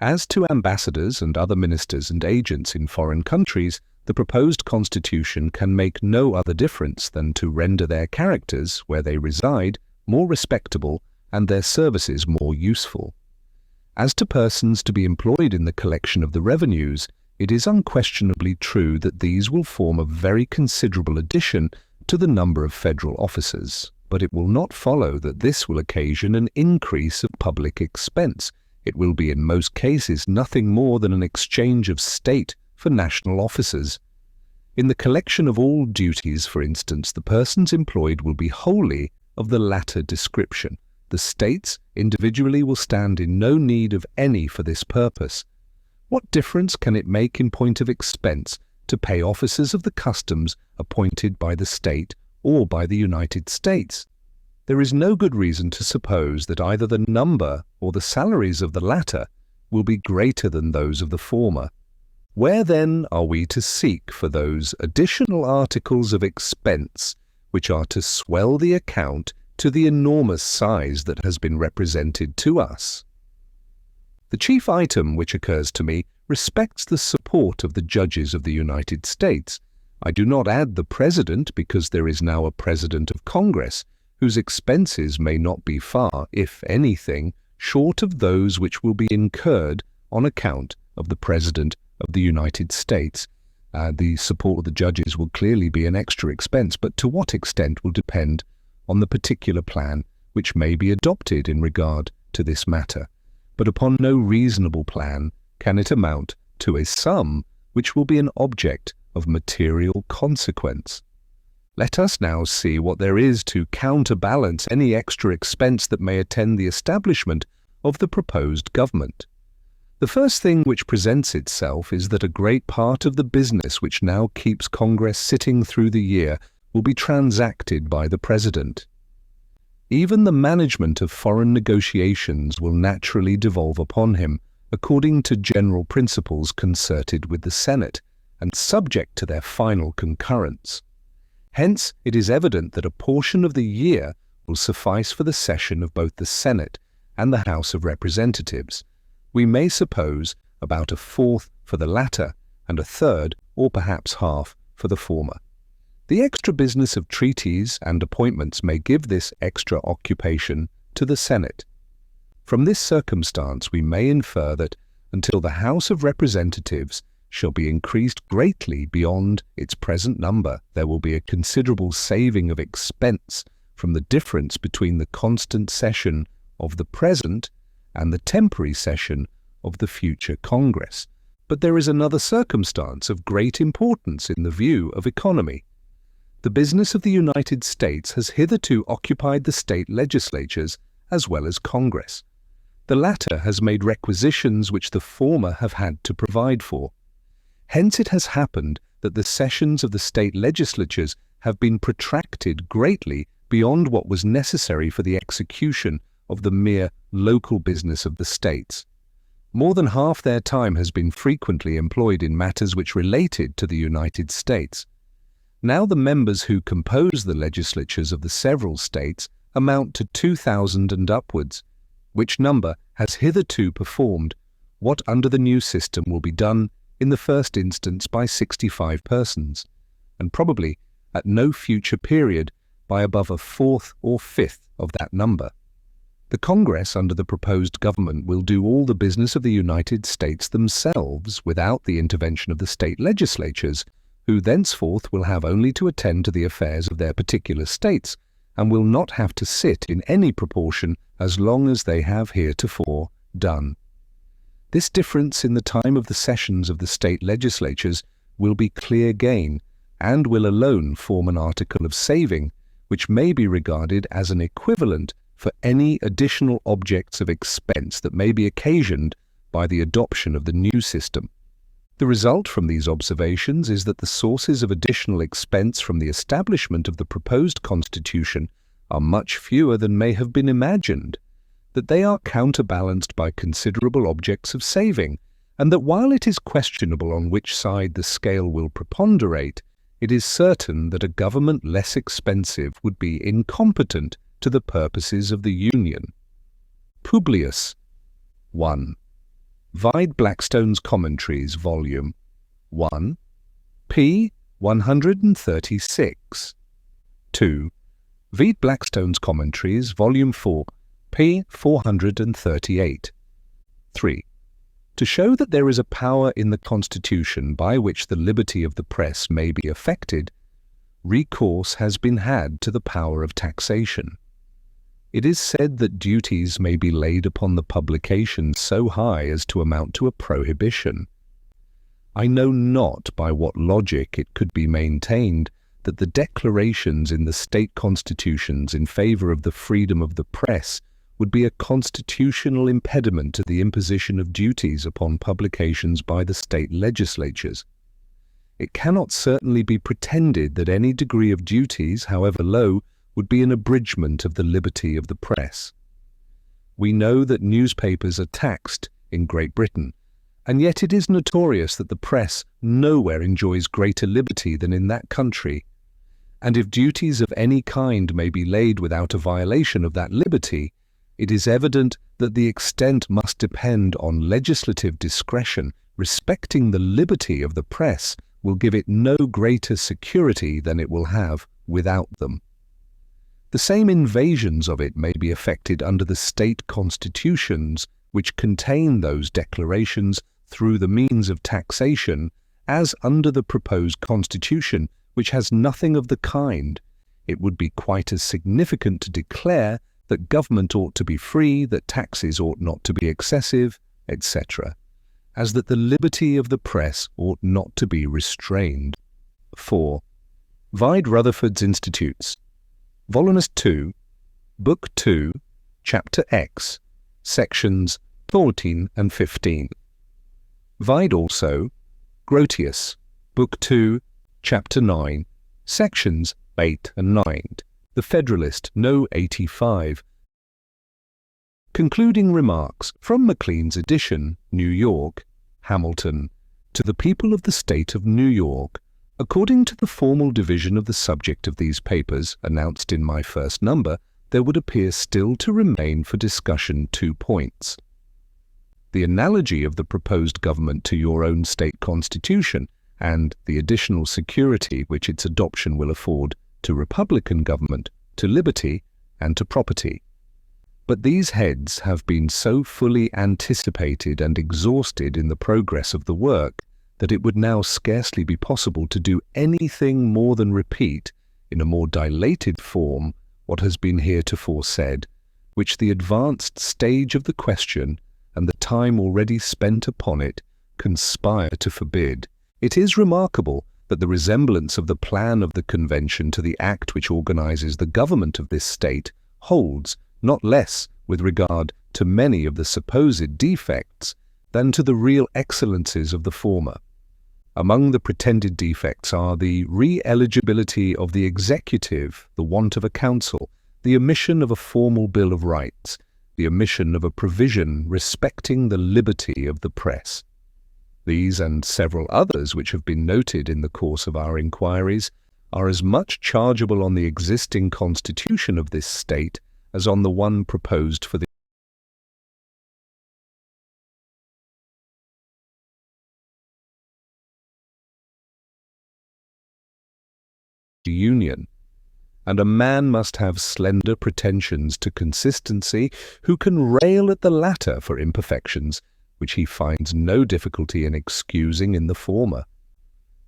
As to ambassadors and other ministers and agents in foreign countries, the proposed constitution can make no other difference than to render their characters, where they reside, more respectable and their services more useful. As to persons to be employed in the collection of the revenues, it is unquestionably true that these will form a very considerable addition to the number of federal officers, but it will not follow that this will occasion an increase of public expense. It will be in most cases nothing more than an exchange of state for national officers. In the collection of all duties, for instance, the persons employed will be wholly of the latter description. The states individually will stand in no need of any for this purpose. What difference can it make in point of expense to pay officers of the customs appointed by the state or by the United States? There is no good reason to suppose that either the number or the salaries of the latter will be greater than those of the former. Where then are we to seek for those additional articles of expense which are to swell the account to the enormous size that has been represented to us? The chief item which occurs to me respects the support of the judges of the United States. I do not add the President because there is now a President of Congress, whose expenses may not be far, if anything, short of those which will be incurred on account of the President of the United States. The support of the judges will clearly be an extra expense, but to what extent will depend on the particular plan which may be adopted in regard to this matter. But upon no reasonable plan can it amount to a sum which will be an object of material consequence. Let us now see what there is to counterbalance any extra expense that may attend the establishment of the proposed government. The first thing which presents itself is that a great part of the business which now keeps Congress sitting through the year will be transacted by the President. Even the management of foreign negotiations will naturally devolve upon him, according to general principles concerted with the Senate, and subject to their final concurrence. Hence, it is evident that a portion of the year will suffice for the session of both the Senate and the House of Representatives. We may suppose about a fourth for the latter and a third, or perhaps half, for the former. The extra business of treaties and appointments may give this extra occupation to the Senate. From this circumstance we may infer that, until the House of Representatives shall be increased greatly beyond its present number, there will be a considerable saving of expense from the difference between the constant session of the present and the temporary session of the future Congress. But there is another circumstance of great importance in the view of economy. The business of the United States has hitherto occupied the state legislatures as well as Congress. The latter has made requisitions which the former have had to provide for. Hence it has happened that the sessions of the state legislatures have been protracted greatly beyond what was necessary for the execution of the mere local business of the states. More than half their time has been frequently employed in matters which related to the United States. Now the members who compose the legislatures of the several states amount to 2,000 and upwards, which number has hitherto performed what under the new system will be done in the first instance by 65 persons, and probably at no future period by above a fourth or fifth of that number. The Congress under the proposed government will do all the business of the United States themselves without the intervention of the state legislatures, who thenceforth will have only to attend to the affairs of their particular states, and will not have to sit in any proportion as long as they have heretofore done. This difference in the time of the sessions of the state legislatures will be clear gain, and will alone form an article of saving, which may be regarded as an equivalent for any additional objects of expense that may be occasioned by the adoption of the new system. The result from these observations is that the sources of additional expense from the establishment of the proposed constitution are much fewer than may have been imagined, that they are counterbalanced by considerable objects of saving, and that while it is questionable on which side the scale will preponderate, it is certain that a government less expensive would be incompetent to the purposes of the Union. Publius 1. Vide Blackstone's Commentaries, Volume 1, p. 136. 2. Vide Blackstone's Commentaries, Volume 4, p. 438. 3. To show that there is a power in the Constitution by which the liberty of the press may be affected, recourse has been had to the power of taxation. It is said that duties may be laid upon the publication so high as to amount to a prohibition. I know not by what logic it could be maintained that the declarations in the state constitutions in favor of the freedom of the press would be a constitutional impediment to the imposition of duties upon publications by the state legislatures. It cannot certainly be pretended that any degree of duties, however low, would be an abridgment of the liberty of the press. We know that newspapers are taxed in Great Britain, and yet it is notorious that the press nowhere enjoys greater liberty than in that country. And if duties of any kind may be laid without a violation of that liberty, it is evident that the extent must depend on legislative discretion respecting the liberty of the press will give it no greater security than it will have without them. The same invasions of it may be effected under the state constitutions which contain those declarations through the means of taxation as under the proposed constitution, which has nothing of the kind. It would be quite as significant to declare that government ought to be free, that taxes ought not to be excessive, etc., as that the liberty of the press ought not to be restrained. 4. Vide Rutherford's Institutes, Voluminous 2, Book 2, Chapter X, Sections 14 and 15. Vide also Grotius, Book 2, Chapter 9, Sections 8 and 9. The Federalist, No. 85. Concluding remarks from Maclean's edition, New York, Hamilton, to the people of the state of New York, according to the formal division of the subject of these papers announced in my first number, there would appear still to remain for discussion 2 points. The analogy of the proposed government to your own state constitution, and the additional security which its adoption will afford to republican government, to liberty, and to property. But these heads have been so fully anticipated and exhausted in the progress of the work that it would now scarcely be possible to do anything more than repeat, in a more dilated form, what has been heretofore said, which the advanced stage of the question and the time already spent upon it conspire to forbid. It is remarkable that the resemblance of the plan of the Convention to the act which organizes the government of this state holds not less with regard to many of the supposed defects than to the real excellences of the former. Among the pretended defects are the re-eligibility of the executive, the want of a council, the omission of a formal Bill of Rights, the omission of a provision respecting the liberty of the press. These and several others which have been noted in the course of our inquiries are as much chargeable on the existing constitution of this state as on the one proposed for the Union, and a man must have slender pretensions to consistency who can rail at the latter for imperfections which he finds no difficulty in excusing in the former.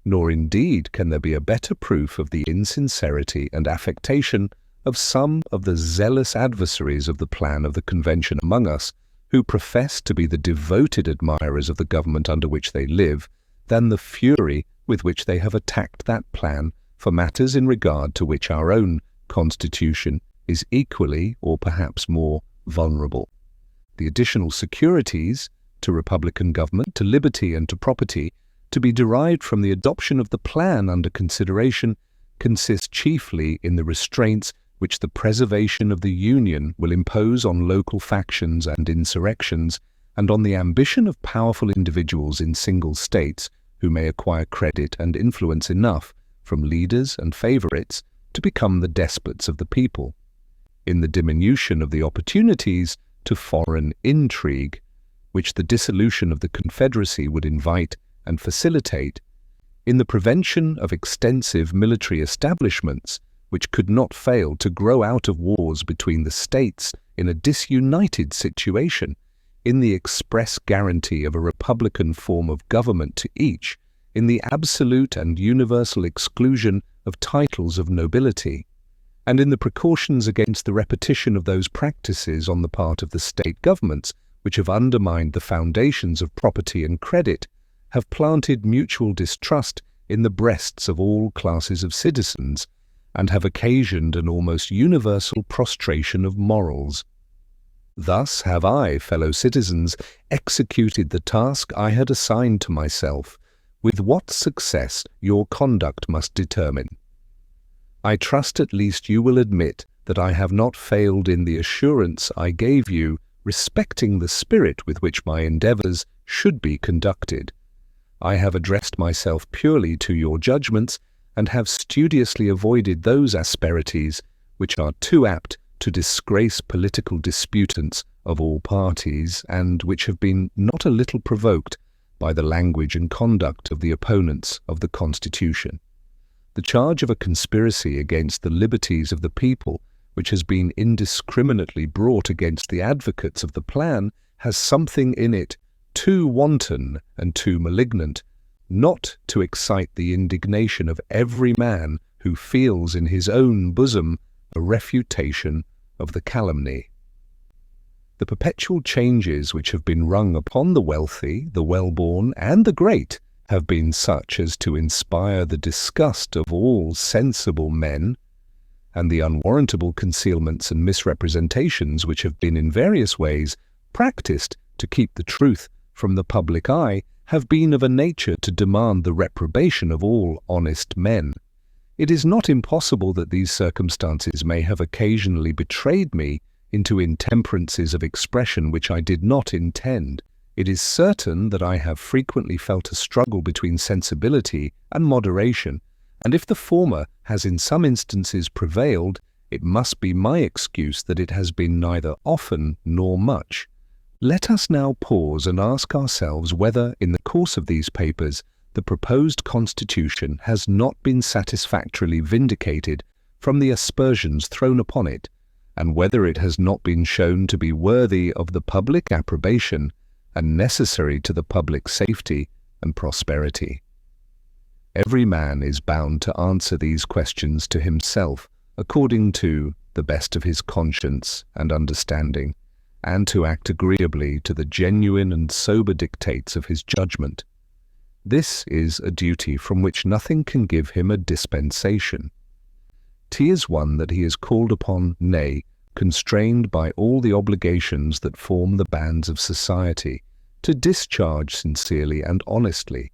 Nor indeed can there be a better proof of the insincerity and affectation of some of the zealous adversaries of the plan of the Convention among us, who profess to be the devoted admirers of the government under which they live, than the fury with which they have attacked that plan for matters in regard to which our own Constitution is equally or perhaps more vulnerable. The additional securities to republican government, to liberty and to property, to be derived from the adoption of the plan under consideration, consist chiefly in the restraints which the preservation of the Union will impose on local factions and insurrections, and on the ambition of powerful individuals in single states who may acquire credit and influence enough from leaders and favorites to become the despots of the people, in the diminution of the opportunities to foreign intrigue, which the dissolution of the Confederacy would invite and facilitate, in the prevention of extensive military establishments which could not fail to grow out of wars between the states in a disunited situation, in the express guarantee of a republican form of government to each, in the absolute and universal exclusion of titles of nobility, and in the precautions against the repetition of those practices on the part of the state governments which have undermined the foundations of property and credit, have planted mutual distrust in the breasts of all classes of citizens, and have occasioned an almost universal prostration of morals. Thus have I, fellow citizens, executed the task I had assigned to myself, with what success your conduct must determine. I trust at least you will admit that I have not failed in the assurance I gave you respecting the spirit with which my endeavours should be conducted. I have addressed myself purely to your judgments, and have studiously avoided those asperities which are too apt to disgrace political disputants of all parties, and which have been not a little provoked by the language and conduct of the opponents of the Constitution. The charge of a conspiracy against the liberties of the people, which has been indiscriminately brought against the advocates of the plan, has something in it too wanton and too malignant, not to excite the indignation of every man who feels in his own bosom a refutation of the calumny. The perpetual changes which have been rung upon the wealthy, the well-born, and the great have been such as to inspire the disgust of all sensible men, and the unwarrantable concealments and misrepresentations which have been in various ways practiced to keep the truth from the public eye have been of a nature to demand the reprobation of all honest men. It is not impossible that these circumstances may have occasionally betrayed me into intemperances of expression which I did not intend. It is certain that I have frequently felt a struggle between sensibility and moderation, and if the former has in some instances prevailed, it must be my excuse that it has been neither often nor much. Let us now pause and ask ourselves whether, in the course of these papers, the proposed Constitution has not been satisfactorily vindicated from the aspersions thrown upon it, and whether it has not been shown to be worthy of the public approbation and necessary to the public safety and prosperity. Every man is bound to answer these questions to himself according to the best of his conscience and understanding, and to act agreeably to the genuine and sober dictates of his judgment. This is a duty from which nothing can give him a dispensation. 'Tis one that he is called upon, nay, constrained by all the obligations that form the bands of society, to discharge sincerely and honestly.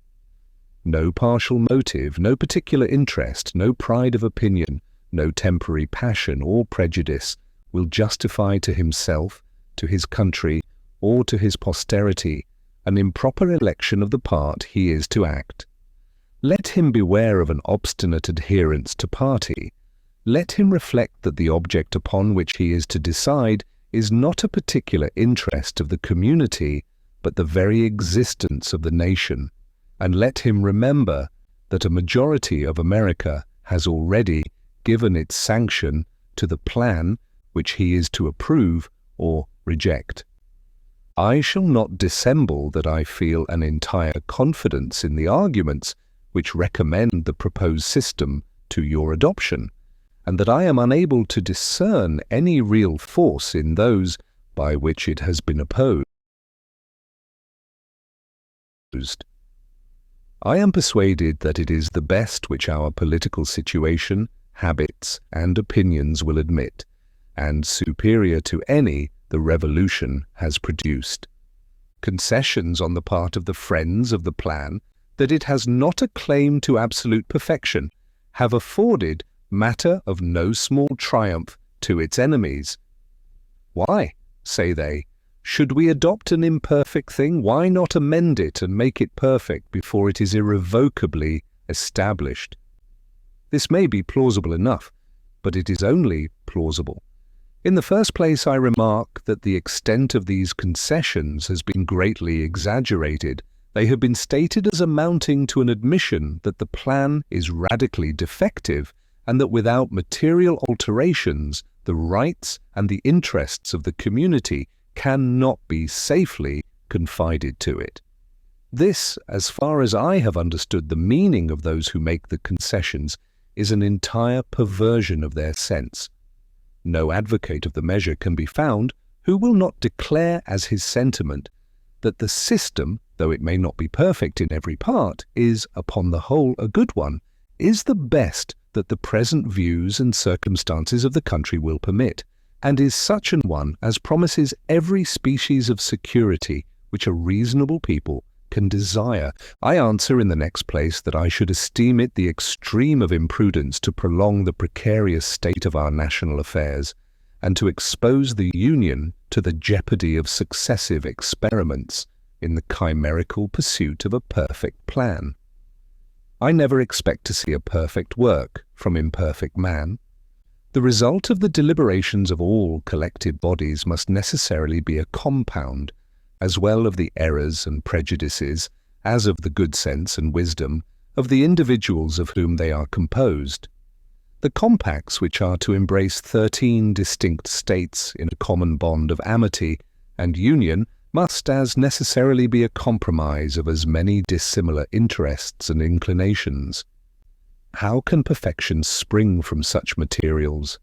No partial motive, no particular interest, no pride of opinion, no temporary passion or prejudice will justify to himself, to his country, or to his posterity an improper election of the part he is to act. Let him beware of an obstinate adherence to party. Let him reflect that the object upon which he is to decide is not a particular interest of the community, but the very existence of the nation, and let him remember that a majority of America has already given its sanction to the plan which he is to approve or reject. I shall not dissemble that I feel an entire confidence in the arguments which recommend the proposed system to your adoption, and that I am unable to discern any real force in those by which it has been opposed. I am persuaded that it is the best which our political situation, habits, and opinions will admit, and superior to any the revolution has produced. Concessions on the part of the friends of the plan that it has not a claim to absolute perfection have afforded matter of no small triumph to its enemies. Why, say they, should we adopt an imperfect thing? Why not amend it and make it perfect before it is irrevocably established? This may be plausible enough, but it is only plausible. In the first place, I remark that the extent of these concessions has been greatly exaggerated. They have been stated as amounting to an admission that the plan is radically defective, and that without material alterations the rights and the interests of the community cannot be safely confided to it. This, as far as I have understood the meaning of those who make the concessions, is an entire perversion of their sense. No advocate of the measure can be found who will not declare as his sentiment that the system, though it may not be perfect in every part, is, upon the whole, a good one, is the best that the present views and circumstances of the country will permit, and is such an one as promises every species of security which a reasonable people can desire. I answer in the next place that I should esteem it the extreme of imprudence to prolong the precarious state of our national affairs, and to expose the Union to the jeopardy of successive experiments in the chimerical pursuit of a perfect plan. I never expect to see a perfect work from imperfect man. The result of the deliberations of all collective bodies must necessarily be a compound, as well of the errors and prejudices, as of the good sense and wisdom of the individuals of whom they are composed. The compacts, which are to embrace 13 distinct states in a common bond of amity and union, must as necessarily be a compromise of as many dissimilar interests and inclinations. How can perfection spring from such materials?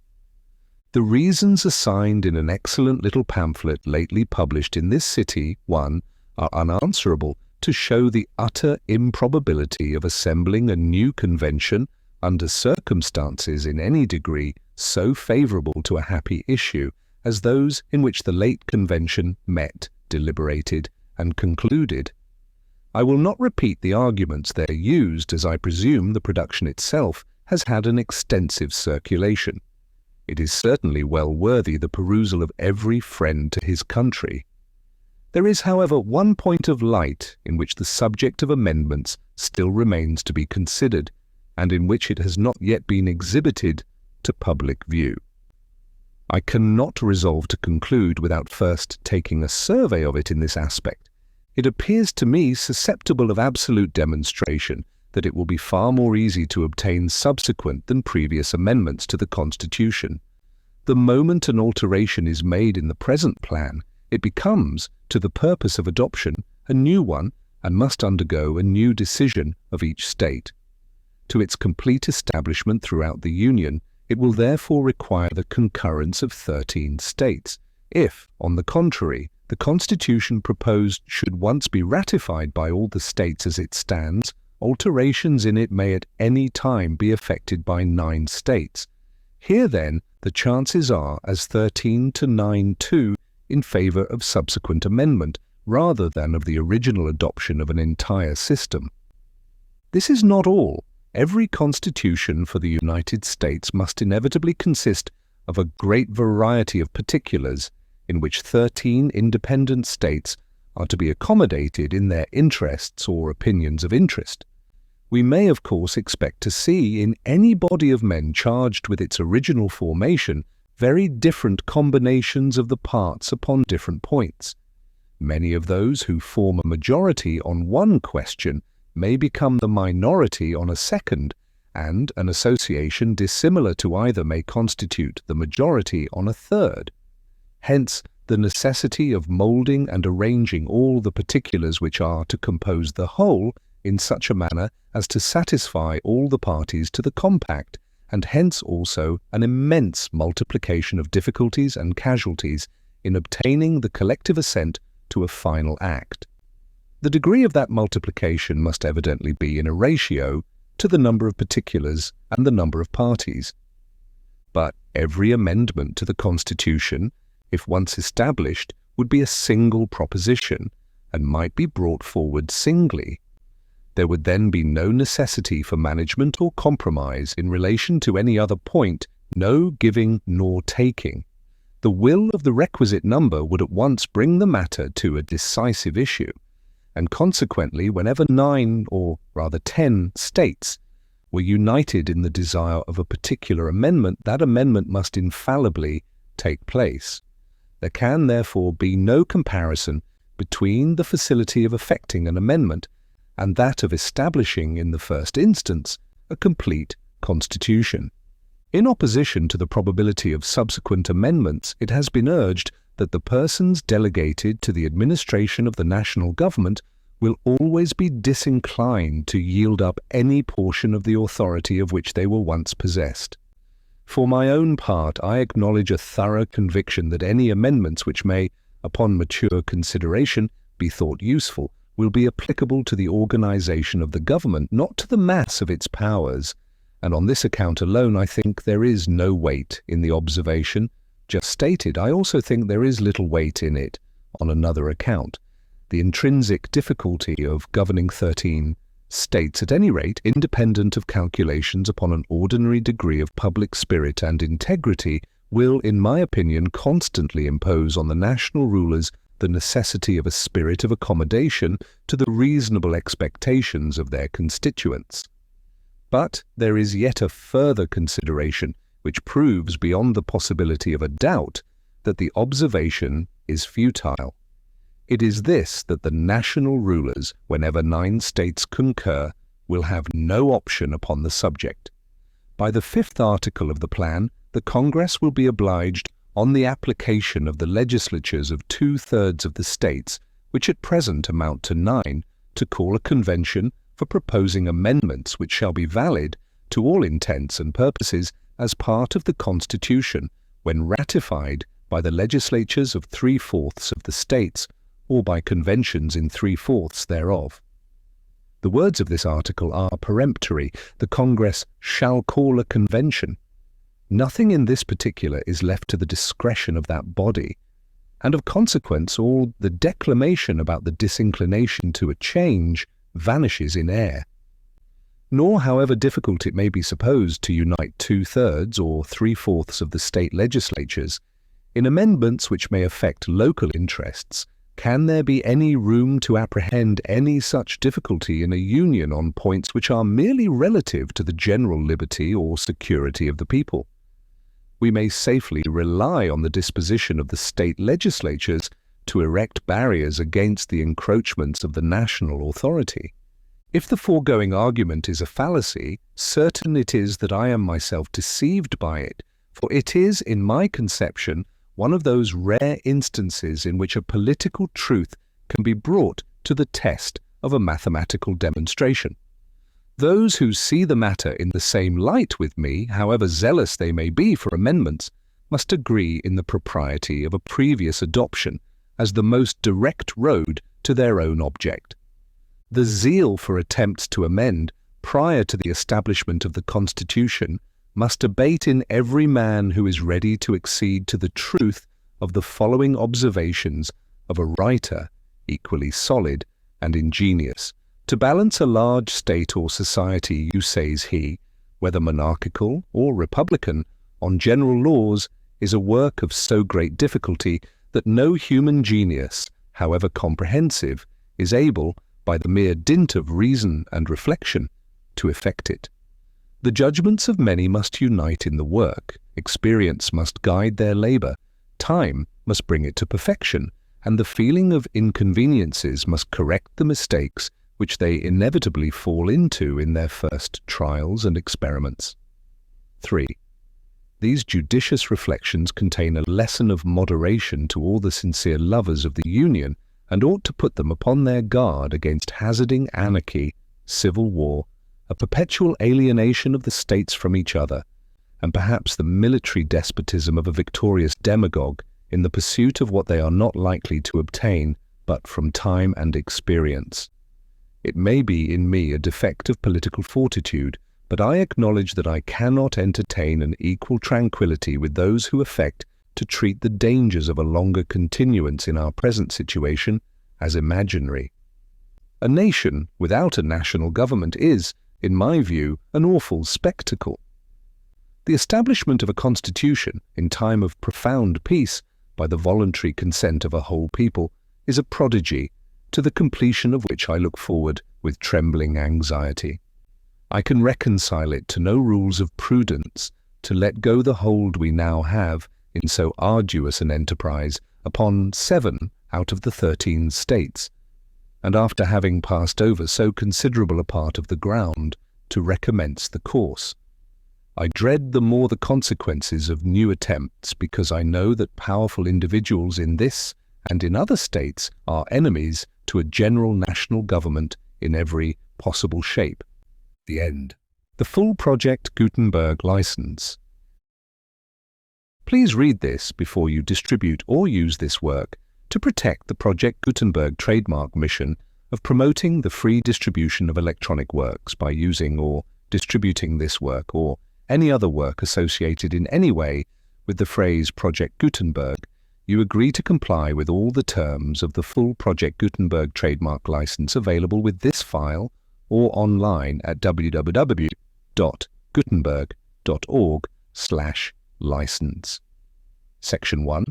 The reasons assigned in an excellent little pamphlet lately published in this city, 1, are unanswerable to show the utter improbability of assembling a new convention under circumstances in any degree so favourable to a happy issue as those in which the late convention met, deliberated, and concluded. I will not repeat the arguments there used, as I presume the production itself has had an extensive circulation. It is certainly well worthy the perusal of every friend to his country. There is, however, one point of light in which the subject of amendments still remains to be considered, and in which it has not yet been exhibited to public view. I cannot resolve to conclude without first taking a survey of it in this aspect. It appears to me susceptible of absolute demonstration that it will be far more easy to obtain subsequent than previous amendments to the Constitution. The moment an alteration is made in the present plan, it becomes, to the purpose of adoption, a new one, and must undergo a new decision of each state. To its complete establishment throughout the Union, it will therefore require the concurrence of 13 states. If, on the contrary, the Constitution proposed should once be ratified by all the states as it stands, alterations in it may at any time be effected by 9 states. Here, then, the chances are as 13 to 9-2 in favour of subsequent amendment, rather than of the original adoption of an entire system. This is not all. Every constitution for the United States must inevitably consist of a great variety of particulars, in which 13 independent states are to be accommodated in their interests or opinions of interest. We may, of course, expect to see in any body of men charged with its original formation very different combinations of the parts upon different points. Many of those who form a majority on one question may become the minority on a second, and an association dissimilar to either may constitute the majority on a third. Hence, the necessity of moulding and arranging all the particulars which are to compose the whole in such a manner as to satisfy all the parties to the compact, and hence also an immense multiplication of difficulties and casualties in obtaining the collective assent to a final act. The degree of that multiplication must evidently be in a ratio to the number of particulars and the number of parties. But every amendment to the Constitution, if once established, would be a single proposition, and might be brought forward singly. There would then be no necessity for management or compromise in relation to any other point, no giving nor taking. The will of the requisite number would at once bring the matter to a decisive issue, and consequently whenever 9, or rather 10, states were united in the desire of a particular amendment, that amendment must infallibly take place. There can therefore be no comparison between the facility of effecting an amendment and that of establishing in the first instance a complete constitution. In opposition to the probability of subsequent amendments, it has been urged that the persons delegated to the administration of the national government will always be disinclined to yield up any portion of the authority of which they were once possessed. For my own part, I acknowledge a thorough conviction that any amendments which may, upon mature consideration, be thought useful, will be applicable to the organization of the government, not to the mass of its powers, and on this account alone I think there is no weight in the observation just stated. I also think there is little weight in it on another account. The intrinsic difficulty of governing 13 states, at any rate, independent of calculations upon an ordinary degree of public spirit and integrity, will, in my opinion, constantly impose on the national rulers the necessity of a spirit of accommodation to the reasonable expectations of their constituents. But there is yet a further consideration which proves beyond the possibility of a doubt that the observation is futile. It is this, that the national rulers, whenever 9 states concur, will have no option upon the subject. By the 5th article of the plan, the Congress will be obliged, on the application of the legislatures of 2/3 of the states, which at present amount to 9, to call a convention for proposing amendments which shall be valid, to all intents and purposes, as part of the Constitution, when ratified by the legislatures of 3/4 of the states, or by conventions in 3/4 thereof. The words of this article are peremptory. The Congress shall call a convention. Nothing in this particular is left to the discretion of that body, and of consequence all the declamation about the disinclination to a change vanishes in air. Nor, however difficult it may be supposed to unite 2/3 or 3/4 of the state legislatures, in amendments which may affect local interests, can there be any room to apprehend any such difficulty in a union on points which are merely relative to the general liberty or security of the people? We may safely rely on the disposition of the state legislatures to erect barriers against the encroachments of the national authority. If the foregoing argument is a fallacy, certain it is that I am myself deceived by it, for it is, in my conception, one of those rare instances in which a political truth can be brought to the test of a mathematical demonstration. Those who see the matter in the same light with me, however zealous they may be for amendments, must agree in the propriety of a previous adoption as the most direct road to their own object. The zeal for attempts to amend prior to the establishment of the Constitution must abate in every man who is ready to accede to the truth of the following observations of a writer equally solid and ingenious. To balance a large state or society, you, says he, whether monarchical or republican, on general laws, is a work of so great difficulty that no human genius, however comprehensive, is able, by the mere dint of reason and reflection, to effect it. The judgments of many must unite in the work, experience must guide their labour, time must bring it to perfection, and the feeling of inconveniences must correct the mistakes which they inevitably fall into in their first trials and experiments. 3. These judicious reflections contain a lesson of moderation to all the sincere lovers of the Union, and ought to put them upon their guard against hazarding anarchy, civil war, a perpetual alienation of the states from each other, and perhaps the military despotism of a victorious demagogue in the pursuit of what they are not likely to obtain but from time and experience. It may be in me a defect of political fortitude, but I acknowledge that I cannot entertain an equal tranquillity with those who affect to treat the dangers of a longer continuance in our present situation as imaginary. A nation without a national government is, in my view, an awful spectacle. The establishment of a constitution in time of profound peace by the voluntary consent of a whole people is a prodigy, to the completion of which I look forward with trembling anxiety. I can reconcile it to no rules of prudence to let go the hold we now have in so arduous an enterprise upon 7 out of the 13 states, and after having passed over so considerable a part of the ground, to recommence the course. I dread the more the consequences of new attempts because I know that powerful individuals in this and in other states are enemies to a general national government in every possible shape. The end. The full Project Gutenberg license. Please read this before you distribute or use this work to protect the Project Gutenberg trademark mission of promoting the free distribution of electronic works by using or distributing this work or any other work associated in any way with the phrase Project Gutenberg. You agree to comply with all the terms of the full Project Gutenberg trademark license available with this file or online at www.gutenberg.org/license. Section 1.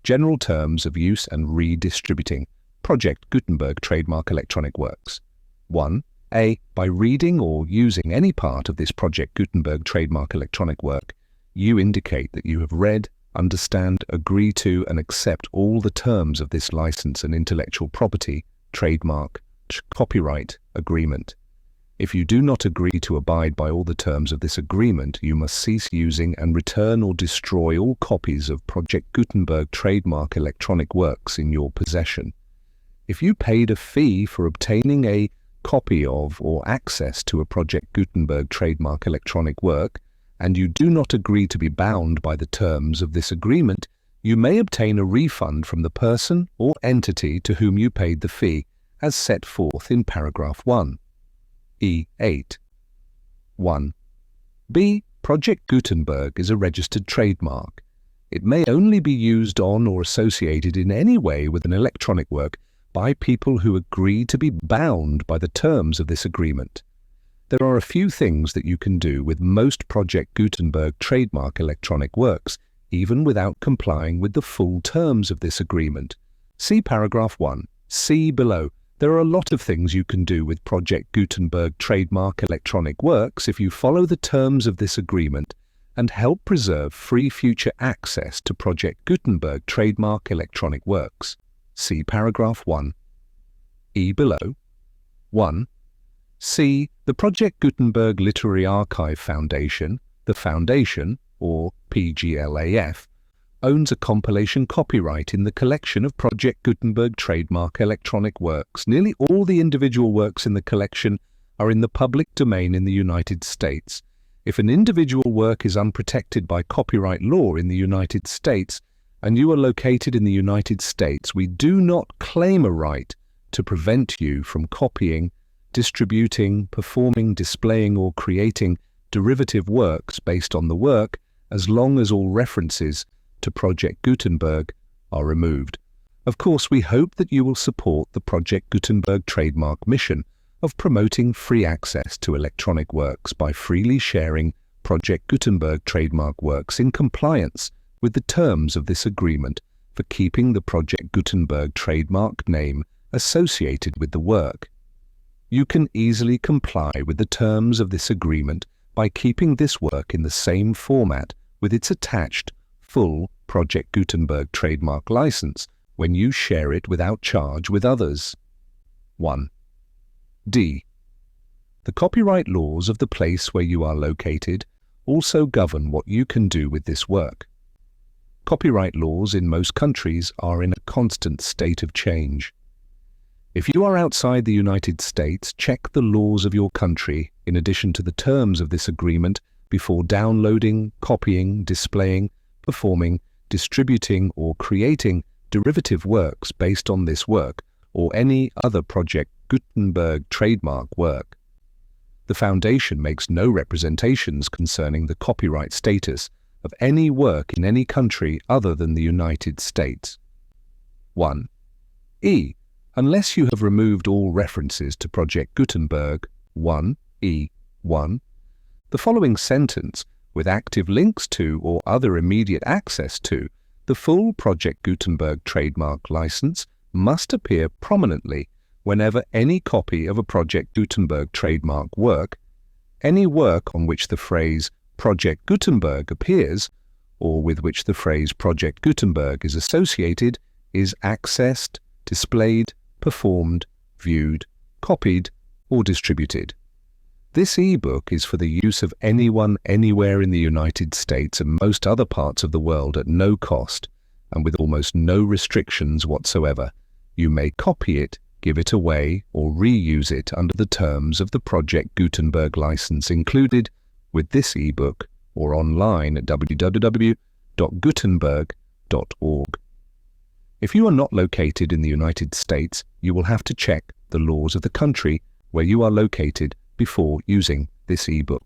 General Terms of Use and Redistributing Project Gutenberg Trademark Electronic Works. 1. A. By reading or using any part of this Project Gutenberg trademark electronic work, you indicate that you have read, understand, agree to, and accept all the terms of this license and intellectual property, trademark, copyright agreement. If you do not agree to abide by all the terms of this agreement, you must cease using and return or destroy all copies of Project Gutenberg trademark electronic works in your possession. If you paid a fee for obtaining a copy of or access to a Project Gutenberg trademark electronic work, and you do not agree to be bound by the terms of this agreement, you may obtain a refund from the person or entity to whom you paid the fee, as set forth in paragraph 1. E8. 1. B. Project Gutenberg is a registered trademark. It may only be used on or associated in any way with an electronic work by people who agree to be bound by the terms of this agreement. There are a few things that you can do with most Project Gutenberg trademark electronic works, even without complying with the full terms of this agreement. See paragraph 1. See below. There are a lot of things you can do with Project Gutenberg trademark electronic works if you follow the terms of this agreement and help preserve free future access to Project Gutenberg trademark electronic works. See paragraph 1. E below. 1. C. The Project Gutenberg Literary Archive Foundation, the Foundation, or PGLAF, owns a compilation copyright in the collection of Project Gutenberg trademark electronic works. Nearly all the individual works in the collection are in the public domain in the United States. If an individual work is unprotected by copyright law in the United States, and you are located in the United States, we do not claim a right to prevent you from copying, distributing, performing, displaying, or creating derivative works based on the work, as long as all references to Project Gutenberg are removed. Of course, we hope that you will support the Project Gutenberg trademark mission of promoting free access to electronic works by freely sharing Project Gutenberg trademark works in compliance with the terms of this agreement for keeping the Project Gutenberg trademark name associated with the work. You can easily comply with the terms of this agreement by keeping this work in the same format with its attached full Project Gutenberg trademark license when you share it without charge with others. 1. D. The copyright laws of the place where you are located also govern what you can do with this work. Copyright laws in most countries are in a constant state of change. If you are outside the United States, check the laws of your country in addition to the terms of this agreement before downloading, copying, displaying, performing, distributing, or creating derivative works based on this work or any other Project Gutenberg trademark work. The Foundation makes no representations concerning the copyright status of any work in any country other than the United States. 1. E. Unless you have removed all references to Project Gutenberg, 1. E. 1. The following sentence, with active links to or other immediate access to the full Project Gutenberg trademark license, must appear prominently whenever any copy of a Project Gutenberg trademark work, any work on which the phrase Project Gutenberg appears, or with which the phrase Project Gutenberg is associated, is accessed, displayed, performed, viewed, copied, or distributed. This ebook is for the use of anyone anywhere in the United States and most other parts of the world at no cost and with almost no restrictions whatsoever. You may copy it, give it away, or reuse it under the terms of the Project Gutenberg license included with this ebook or online at www.gutenberg.org. If you are not located in the United States, you will have to check the laws of the country where you are located before using this ebook.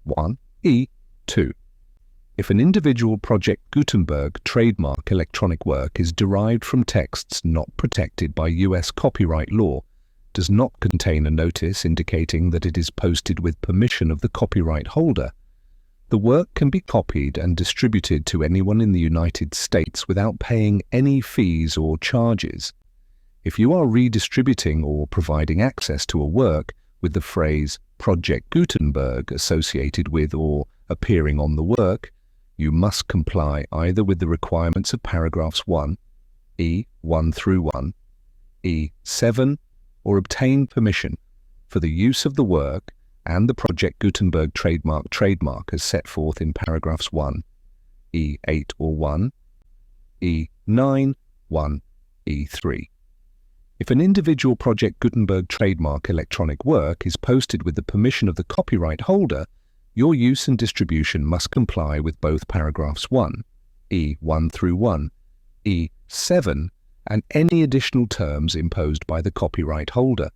1E2. If an individual Project Gutenberg trademark electronic work is derived from texts not protected by U.S. copyright law, does not contain a notice indicating that it is posted with permission of the copyright holder, the work can be copied and distributed to anyone in the United States without paying any fees or charges. If you are redistributing or providing access to a work with the phrase Project Gutenberg associated with or appearing on the work, you must comply either with the requirements of paragraphs 1, E1 through 1, E7, or obtain permission for the use of the work and the Project Gutenberg trademark as set forth in paragraphs 1, E8 or 1, E9, 1, E3. If an individual Project Gutenberg trademark electronic work is posted with the permission of the copyright holder, your use and distribution must comply with both paragraphs 1, E1 through 1, E7, and any additional terms imposed by the copyright holder.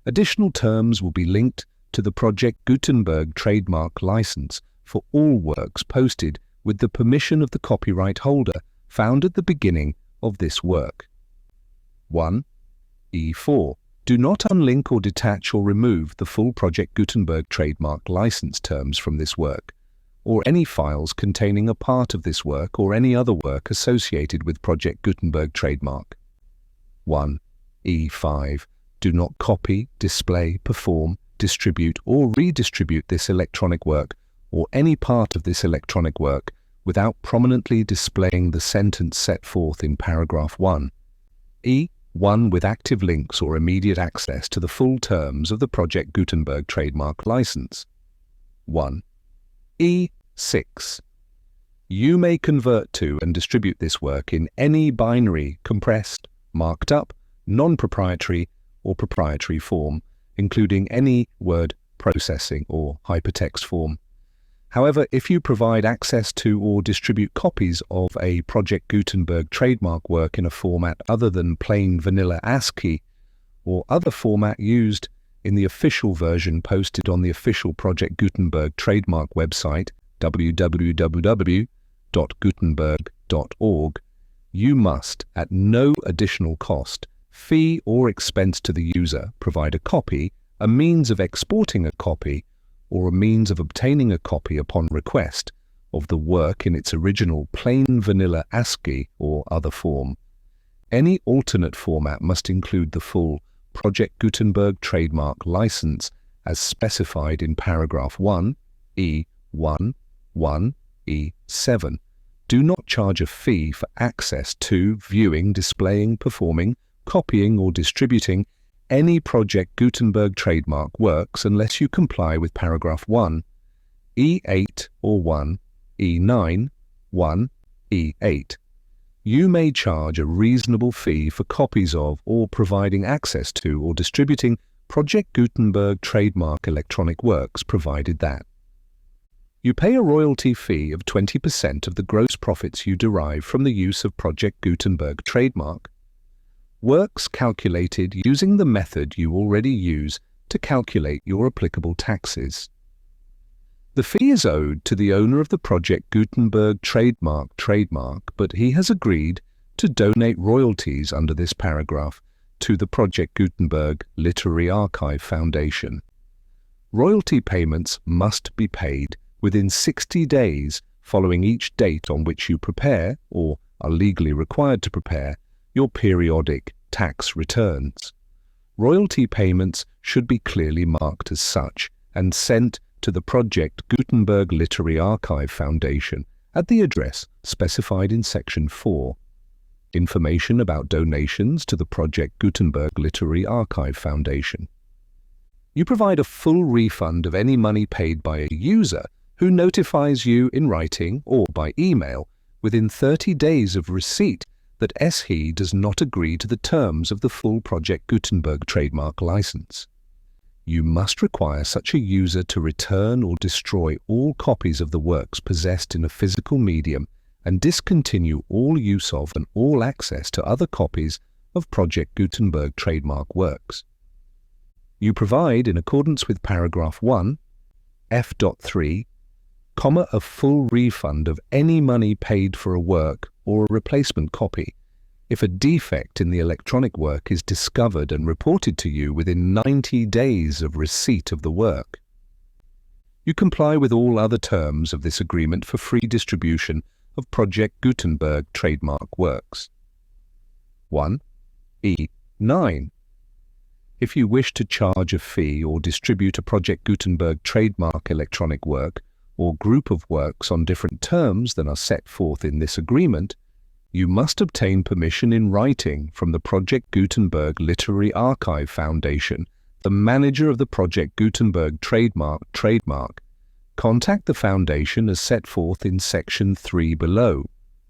Additional terms will be linked to the Project Gutenberg trademark license for all works posted with the permission of the copyright holder found at the beginning of this work. 1. E4. Do not unlink or detach or remove the full Project Gutenberg trademark license terms from this work, or any files containing a part of this work or any other work associated with Project Gutenberg trademark. 1. E5. Do not copy, display, perform, distribute or redistribute this electronic work or any part of this electronic work without prominently displaying the sentence set forth in paragraph 1. E1 with active links or immediate access to the full terms of the Project Gutenberg trademark license. 1. E6. You may convert to and distribute this work in any binary, compressed, marked up, non-proprietary or proprietary form, including any word processing or hypertext form. However, if you provide access to or distribute copies of a Project Gutenberg trademark work in a format other than plain vanilla ASCII or other format used in the official version posted on the official Project Gutenberg trademark website, www.gutenberg.org, you must, at no additional cost, fee or expense to the user, provide a copy, a means of exporting a copy, or a means of obtaining a copy upon request of the work in its original plain vanilla ASCII or other form. Any alternate format must include the full Project Gutenberg trademark license as specified in paragraph 1, E1, 1, E7. Do not charge a fee for access to, viewing, displaying, performing, copying or distributing any Project Gutenberg trademark works unless you comply with paragraph 1, E8 or 1, E9, 1, E8. You may charge a reasonable fee for copies of or providing access to or distributing Project Gutenberg trademark electronic works provided that you pay a royalty fee of 20% of the gross profits you derive from the use of Project Gutenberg trademark. Works calculated using the method you already use to calculate your applicable taxes. The fee is owed to the owner of the Project Gutenberg trademark, but he has agreed to donate royalties under this paragraph to the Project Gutenberg Literary Archive Foundation. Royalty payments must be paid within 60 days following each date on which you prepare, or are legally required to prepare, your periodic tax returns. Royalty payments should be clearly marked as such and sent to the Project Gutenberg Literary Archive Foundation at the address specified in Section 4. Information about donations to the Project Gutenberg Literary Archive Foundation. You provide a full refund of any money paid by a user who notifies you in writing or by email within 30 days of receipt that SE does not agree to the terms of the full Project Gutenberg trademark license. You must require such a user to return or destroy all copies of the works possessed in a physical medium and discontinue all use of and all access to other copies of Project Gutenberg trademark works. You provide, in accordance with paragraph 1, F.3, a full refund of any money paid for a work or a replacement copy if a defect in the electronic work is discovered and reported to you within 90 days of receipt of the work. You comply with all other terms of this agreement for free distribution of Project Gutenberg trademark works. 1(e)(9). If you wish to charge a fee or distribute a Project Gutenberg trademark electronic work or group of works on different terms than are set forth in this agreement, you must obtain permission in writing from the Project Gutenberg Literary Archive Foundation, the manager of the Project Gutenberg trademark. Contact the Foundation as set forth in Section 3 below.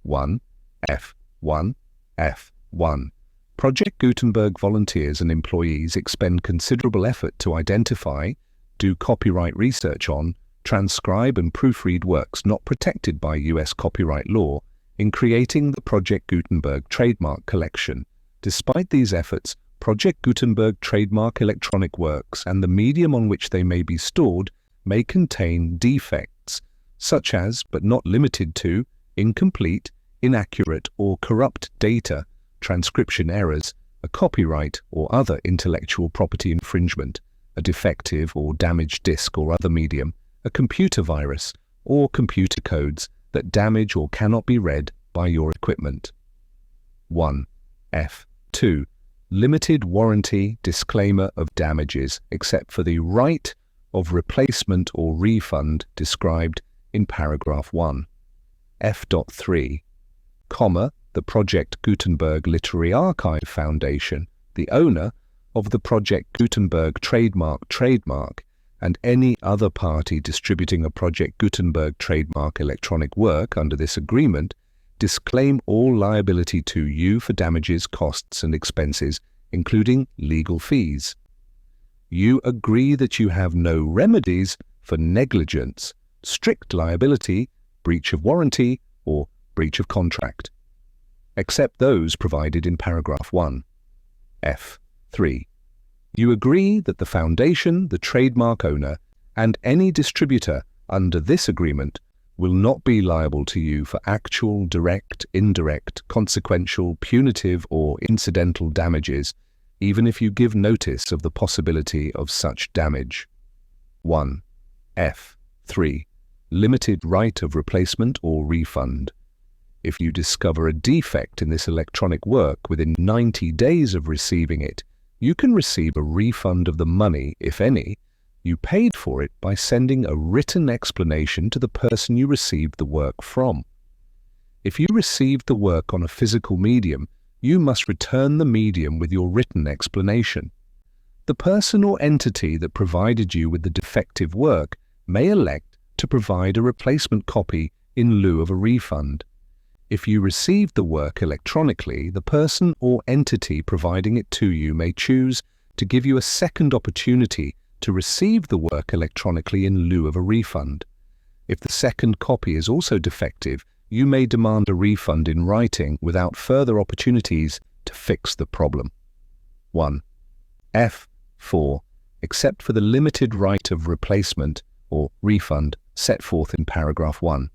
1(f)(1)(f)(1). Project Gutenberg volunteers and employees expend considerable effort to identify, do copyright research on, transcribe and proofread works not protected by U.S. copyright law in creating the Project Gutenberg trademark collection. Despite these efforts, Project Gutenberg trademark electronic works and the medium on which they may be stored may contain defects, such as, but not limited to, incomplete, inaccurate or corrupt data, transcription errors, a copyright or other intellectual property infringement, a defective or damaged disk or other medium, a computer virus, or computer codes that damage or cannot be read by your equipment. 1(f)(2). Limited warranty disclaimer of damages except for the right of replacement or refund described in paragraph 1. F.3, the Project Gutenberg Literary Archive Foundation, the owner of the Project Gutenberg trademark, and any other party distributing a Project Gutenberg trademark electronic work under this agreement, disclaim all liability to you for damages, costs, and expenses, including legal fees. You agree that you have no remedies for negligence, strict liability, breach of warranty, or breach of contract, except those provided in paragraph 1. F.3. You agree that the Foundation, the trademark owner, and any distributor under this agreement will not be liable to you for actual, direct, indirect, consequential, punitive, or incidental damages, even if you give notice of the possibility of such damage. 1. F.3. Limited right of replacement or refund. If you discover a defect in this electronic work within 90 days of receiving it, you can receive a refund of the money, if any, you paid for it by sending a written explanation to the person you received the work from. If you received the work on a physical medium, you must return the medium with your written explanation. The person or entity that provided you with the defective work may elect to provide a replacement copy in lieu of a refund. If you received the work electronically, the person or entity providing it to you may choose to give you a second opportunity to receive the work electronically in lieu of a refund. If the second copy is also defective, you may demand a refund in writing without further opportunities to fix the problem. 1. F.4. Except for the limited right of replacement or refund set forth in paragraph 1.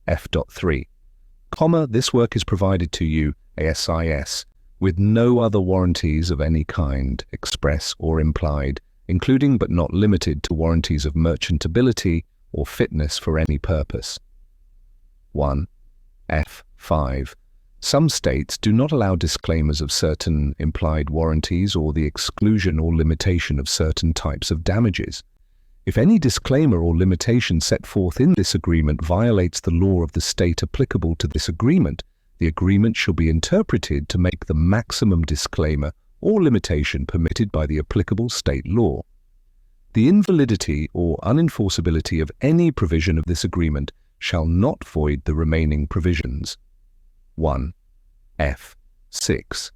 F.3. This work is provided to you, ASIS, with no other warranties of any kind, express or implied, including but not limited to warranties of merchantability or fitness for any purpose. 1. F.5. Some states do not allow disclaimers of certain implied warranties or the exclusion or limitation of certain types of damages. If any disclaimer or limitation set forth in this agreement violates the law of the state applicable to this agreement, the agreement shall be interpreted to make the maximum disclaimer or limitation permitted by the applicable state law. The invalidity or unenforceability of any provision of this agreement shall not void the remaining provisions. 1. F. 6.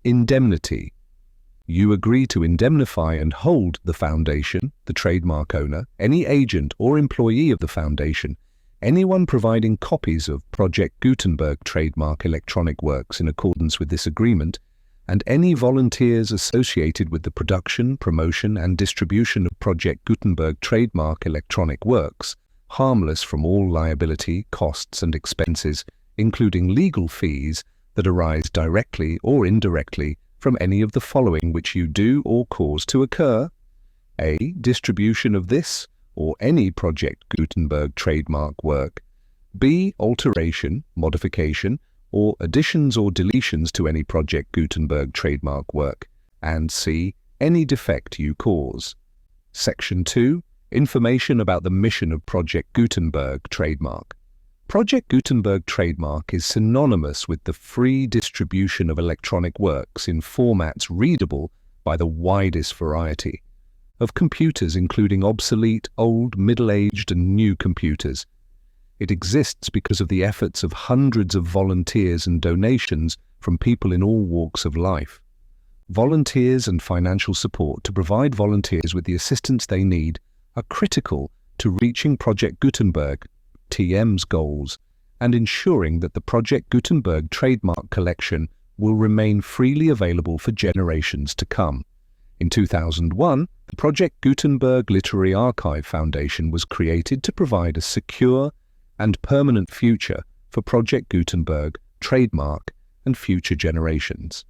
Indemnity. You agree to indemnify and hold the Foundation, the trademark owner, any agent or employee of the Foundation, anyone providing copies of Project Gutenberg trademark electronic works in accordance with this agreement, and any volunteers associated with the production, promotion, and distribution of Project Gutenberg trademark electronic works, harmless from all liability, costs, and expenses, including legal fees that arise directly or indirectly from any of the following which you do or cause to occur: A. Distribution of this or any Project Gutenberg trademark work. B. Alteration, modification, or additions or deletions to any Project Gutenberg trademark work. And C. Any defect you cause. Section 2. Information about the mission of Project Gutenberg trademark. Project Gutenberg trademark is synonymous with the free distribution of electronic works in formats readable by the widest variety of computers, including obsolete, old, middle-aged, and new computers. It exists because of the efforts of hundreds of volunteers and donations from people in all walks of life. Volunteers and financial support to provide volunteers with the assistance they need are critical to reaching Project Gutenberg TM's goals and ensuring that the Project Gutenberg trademark collection will remain freely available for generations to come. In 2001, the Project Gutenberg Literary Archive Foundation was created to provide a secure and permanent future for Project Gutenberg trademark and future generations.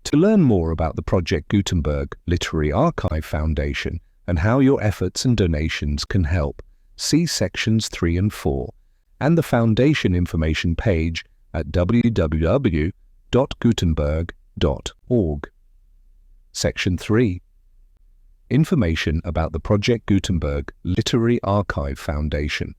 To learn more about the Project Gutenberg Literary Archive Foundation and how your efforts and donations can help, see Sections 3 and 4 and the Foundation information page at www.gutenberg.org. Section 3. Information about the Project Gutenberg Literary Archive Foundation.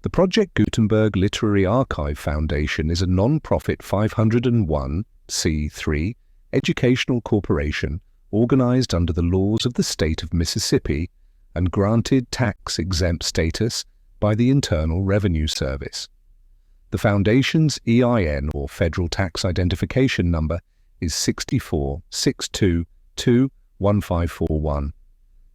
The Project Gutenberg Literary Archive Foundation is a non-profit 501(c)(3) educational corporation organized under the laws of the state of Mississippi and granted tax-exempt status by the Internal Revenue Service. The Foundation's EIN, or Federal Tax Identification Number, is 6462221541.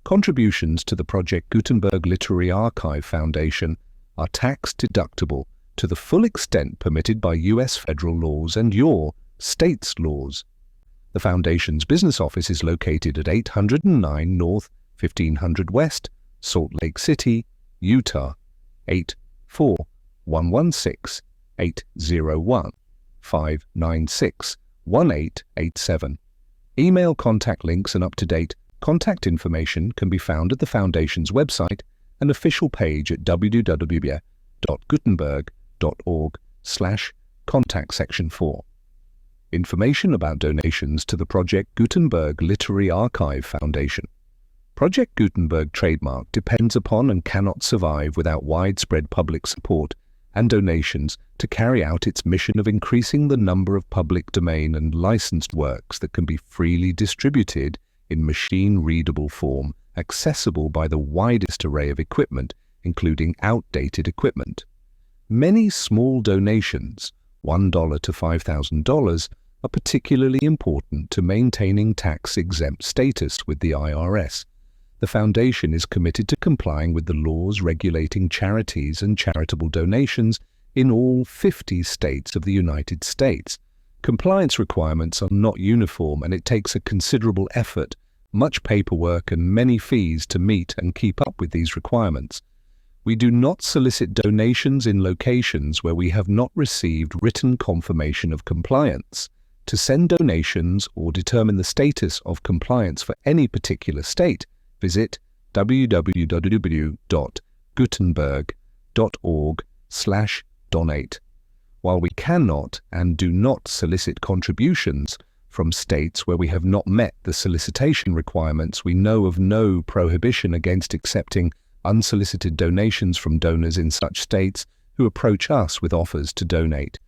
Contributions to the Project Gutenberg Literary Archive Foundation are tax-deductible to the full extent permitted by U.S. federal laws and your state's laws. The Foundation's business office is located at 809 North, 1500 West, Salt Lake City, Utah, 84116-801-596-1887. Email contact links and up-to-date contact information can be found at the Foundation's website and official page at www.gutenberg.org/contact section 4. Information about donations to the Project Gutenberg Literary Archive Foundation. Project Gutenberg trademark depends upon and cannot survive without widespread public support and donations to carry out its mission of increasing the number of public domain and licensed works that can be freely distributed in machine-readable form, accessible by the widest array of equipment, including outdated equipment. Many small donations, $1 to $5,000, are particularly important to maintaining tax-exempt status with the IRS. The Foundation is committed to complying with the laws regulating charities and charitable donations in all 50 states of the United States. Compliance requirements are not uniform, and it takes a considerable effort, much paperwork, and many fees to meet and keep up with these requirements. We do not solicit donations in locations where we have not received written confirmation of compliance. To send donations or determine the status of compliance for any particular state, visit www.gutenberg.org/donate. While we cannot and do not solicit contributions from states where we have not met the solicitation requirements, we know of no prohibition against accepting unsolicited donations from donors in such states who approach us with offers to donate.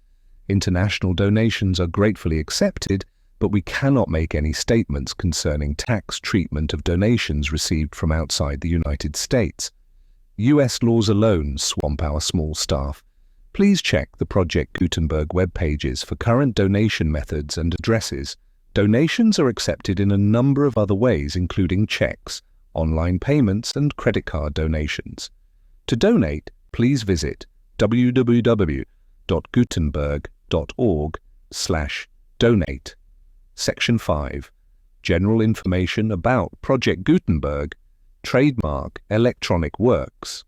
International donations are gratefully accepted, but we cannot make any statements concerning tax treatment of donations received from outside the United States. US laws alone swamp our small staff. Please check the Project Gutenberg web pages for current donation methods and addresses. Donations are accepted in a number of other ways, including checks, online payments, and credit card donations. To donate, please visit www.gutenberg.org/donate. Section 5. General information about Project Gutenberg, trademark electronic works.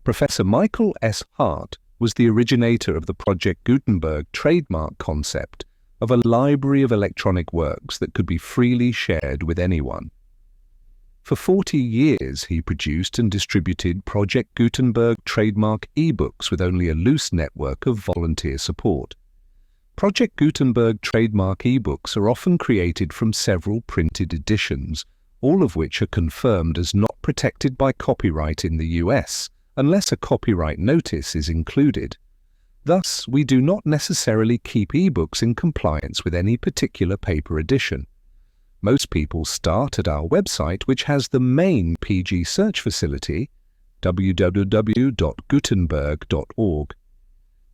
Professor Michael S. Hart was the originator of the Project Gutenberg trademark concept of a library of electronic works that could be freely shared with anyone. For 40 years, he produced and distributed Project Gutenberg trademark ebooks with only a loose network of volunteer support. Project Gutenberg trademark ebooks are often created from several printed editions, all of which are confirmed as not protected by copyright in the US, unless a copyright notice is included. Thus, we do not necessarily keep ebooks in compliance with any particular paper edition. Most people start at our website, which has the main PG search facility, www.gutenberg.org.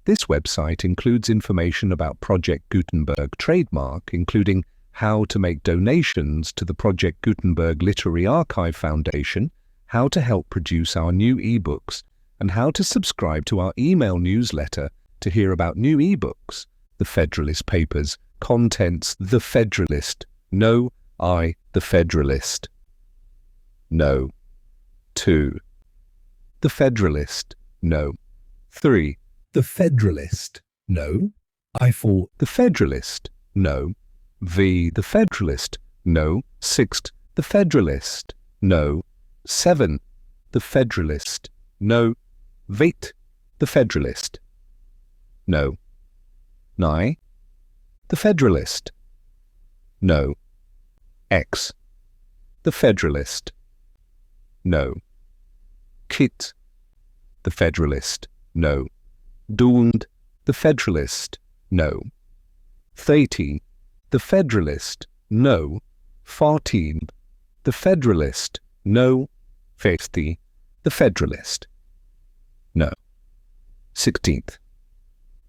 This website includes information about Project Gutenberg trademark, including how to make donations to the Project Gutenberg Literary Archive Foundation, how to help produce our new ebooks, and how to subscribe to our email newsletter to hear about new ebooks. The Federalist Papers. Contents: The Federalist. No. I, the Federalist. No. 2. The Federalist. No. 3. The Federalist. No. I for the Federalist. No. V. The Federalist. No. 6. The Federalist. No. 7. The Federalist. No. Veit. The Federalist. No. 9. The Federalist. No. X. The Federalist. No. Kit. The Federalist. No. Doomed. The Federalist. No. 30. The Federalist. No. 14. The Federalist. No. 50. The Federalist. No. 16th.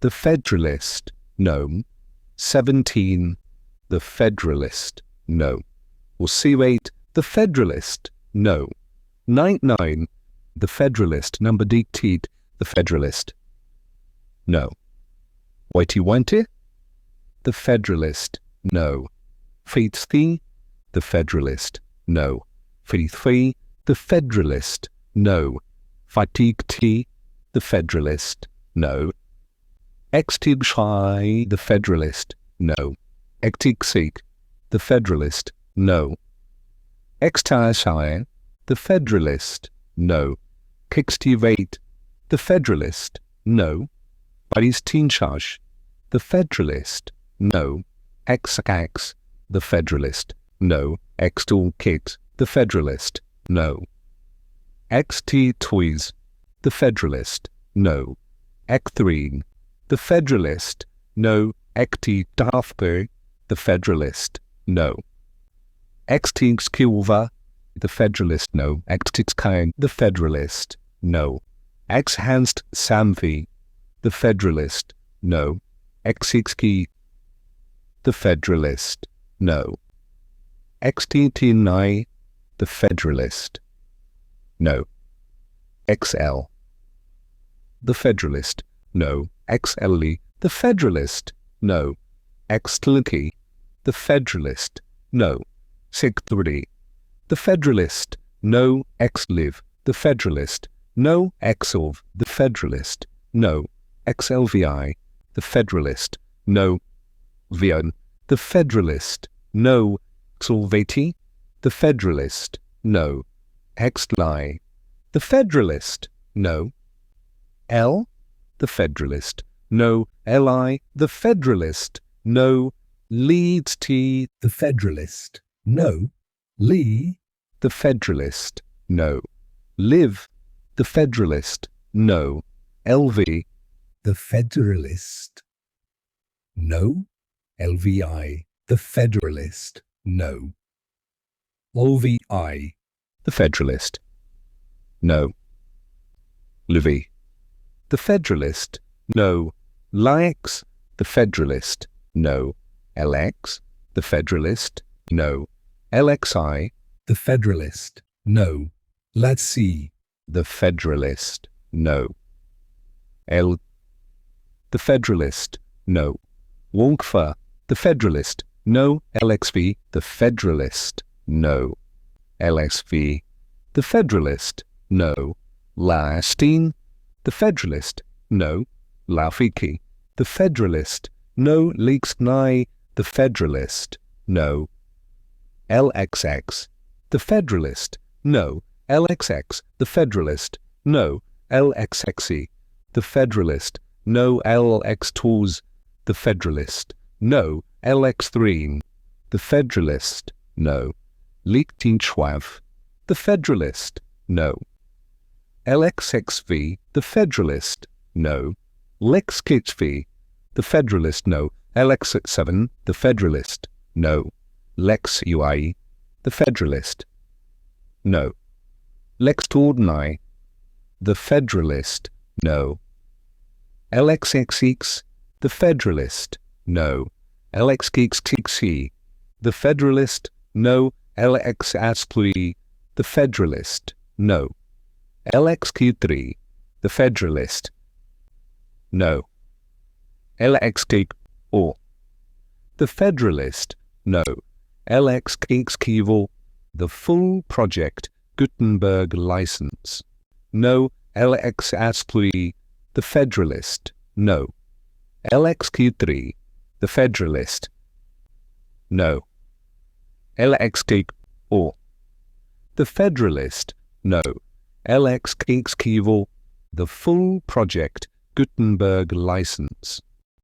The Federalist. No. 17. The Federalist. No. Or C8. The Federalist. No. 99. The Federalist. Number dictate. The Federalist. No. Whitey Wenty. The Federalist. No. Faithful. The Federalist. No. Faithful. The Federalist. No. Fatigue T. The Federalist. No. Extig Shy. The Federalist. No. Ectig Seek. The Federalist. No. Extasai. The Federalist. No. Kickstivate. The Federalist. No. Baristinchaj. The Federalist. No. Exax. The Federalist. No. Extoolkit. The Federalist. No. XT Toys. The Federalist. No. Ecthreen. The Federalist. No. Ecti Darfberg. The Federalist. No. Extinskilva. The Federalist. No. Extixkain. The Federalist. No. Exhanst Samvi. The Federalist. No. Exixki. The Federalist. No. XTT9. The Federalist. No. XL. The Federalist. No. XLE. The Federalist. No. Xtlki. The Federalist. No. Sig3. The Federalist. No. Xliv. The Federalist. No. Xolv. The Federalist. No. XLVI. The Federalist. No. Vion. The Federalist. No. Xolvati. The Federalist. No. Xli. The Federalist. No. L. The Federalist. No. Li. The Federalist. No. Leads T. The Federalist. No. Lee. The Federalist. No. Live. The Federalist. No. LV. The Federalist. No. LVI. The Federalist, no. OVI, the Federalist, no. LV, the Federalist, no. LIX, the Federalist, no. LX, the Federalist, no. LXI, the Federalist, no. Let's see, the Federalist, no. L, the Federalist, no. WONKFA, the Federalist, no. LXV, the Federalist, no. LXV, the Federalist, no. LASTIN, the Federalist, no. LAFIKI, the Federalist, no. LIXNI, the Federalist, no. LXX, the Federalist, no. LXX, the Federalist, no. LXXI, the Federalist, no. LX2s, the Federalist, no. LX3, the Federalist, no. LIX12, the Federalist, no. LXXV, the Federalist, no. LEXKITV, the Federalist, no. LX7, the Federalist, no. LEXUI, the Federalist, no. LEXTORDNI, the Federalist, no. LXXX, the Federalist, no. LXXXI, the Federalist, no. LXASPLI, the Federalist, no. LXQ3, the Federalist, no. LXKO, the Federalist, no. LXXKIVO, the Full Project Gutenberg License, no. LXASPLI, the Federalist, no. LXQ3, the Federalist, no. LXKO, the Federalist, no. LXXKIVO, the Full Project Gutenberg License,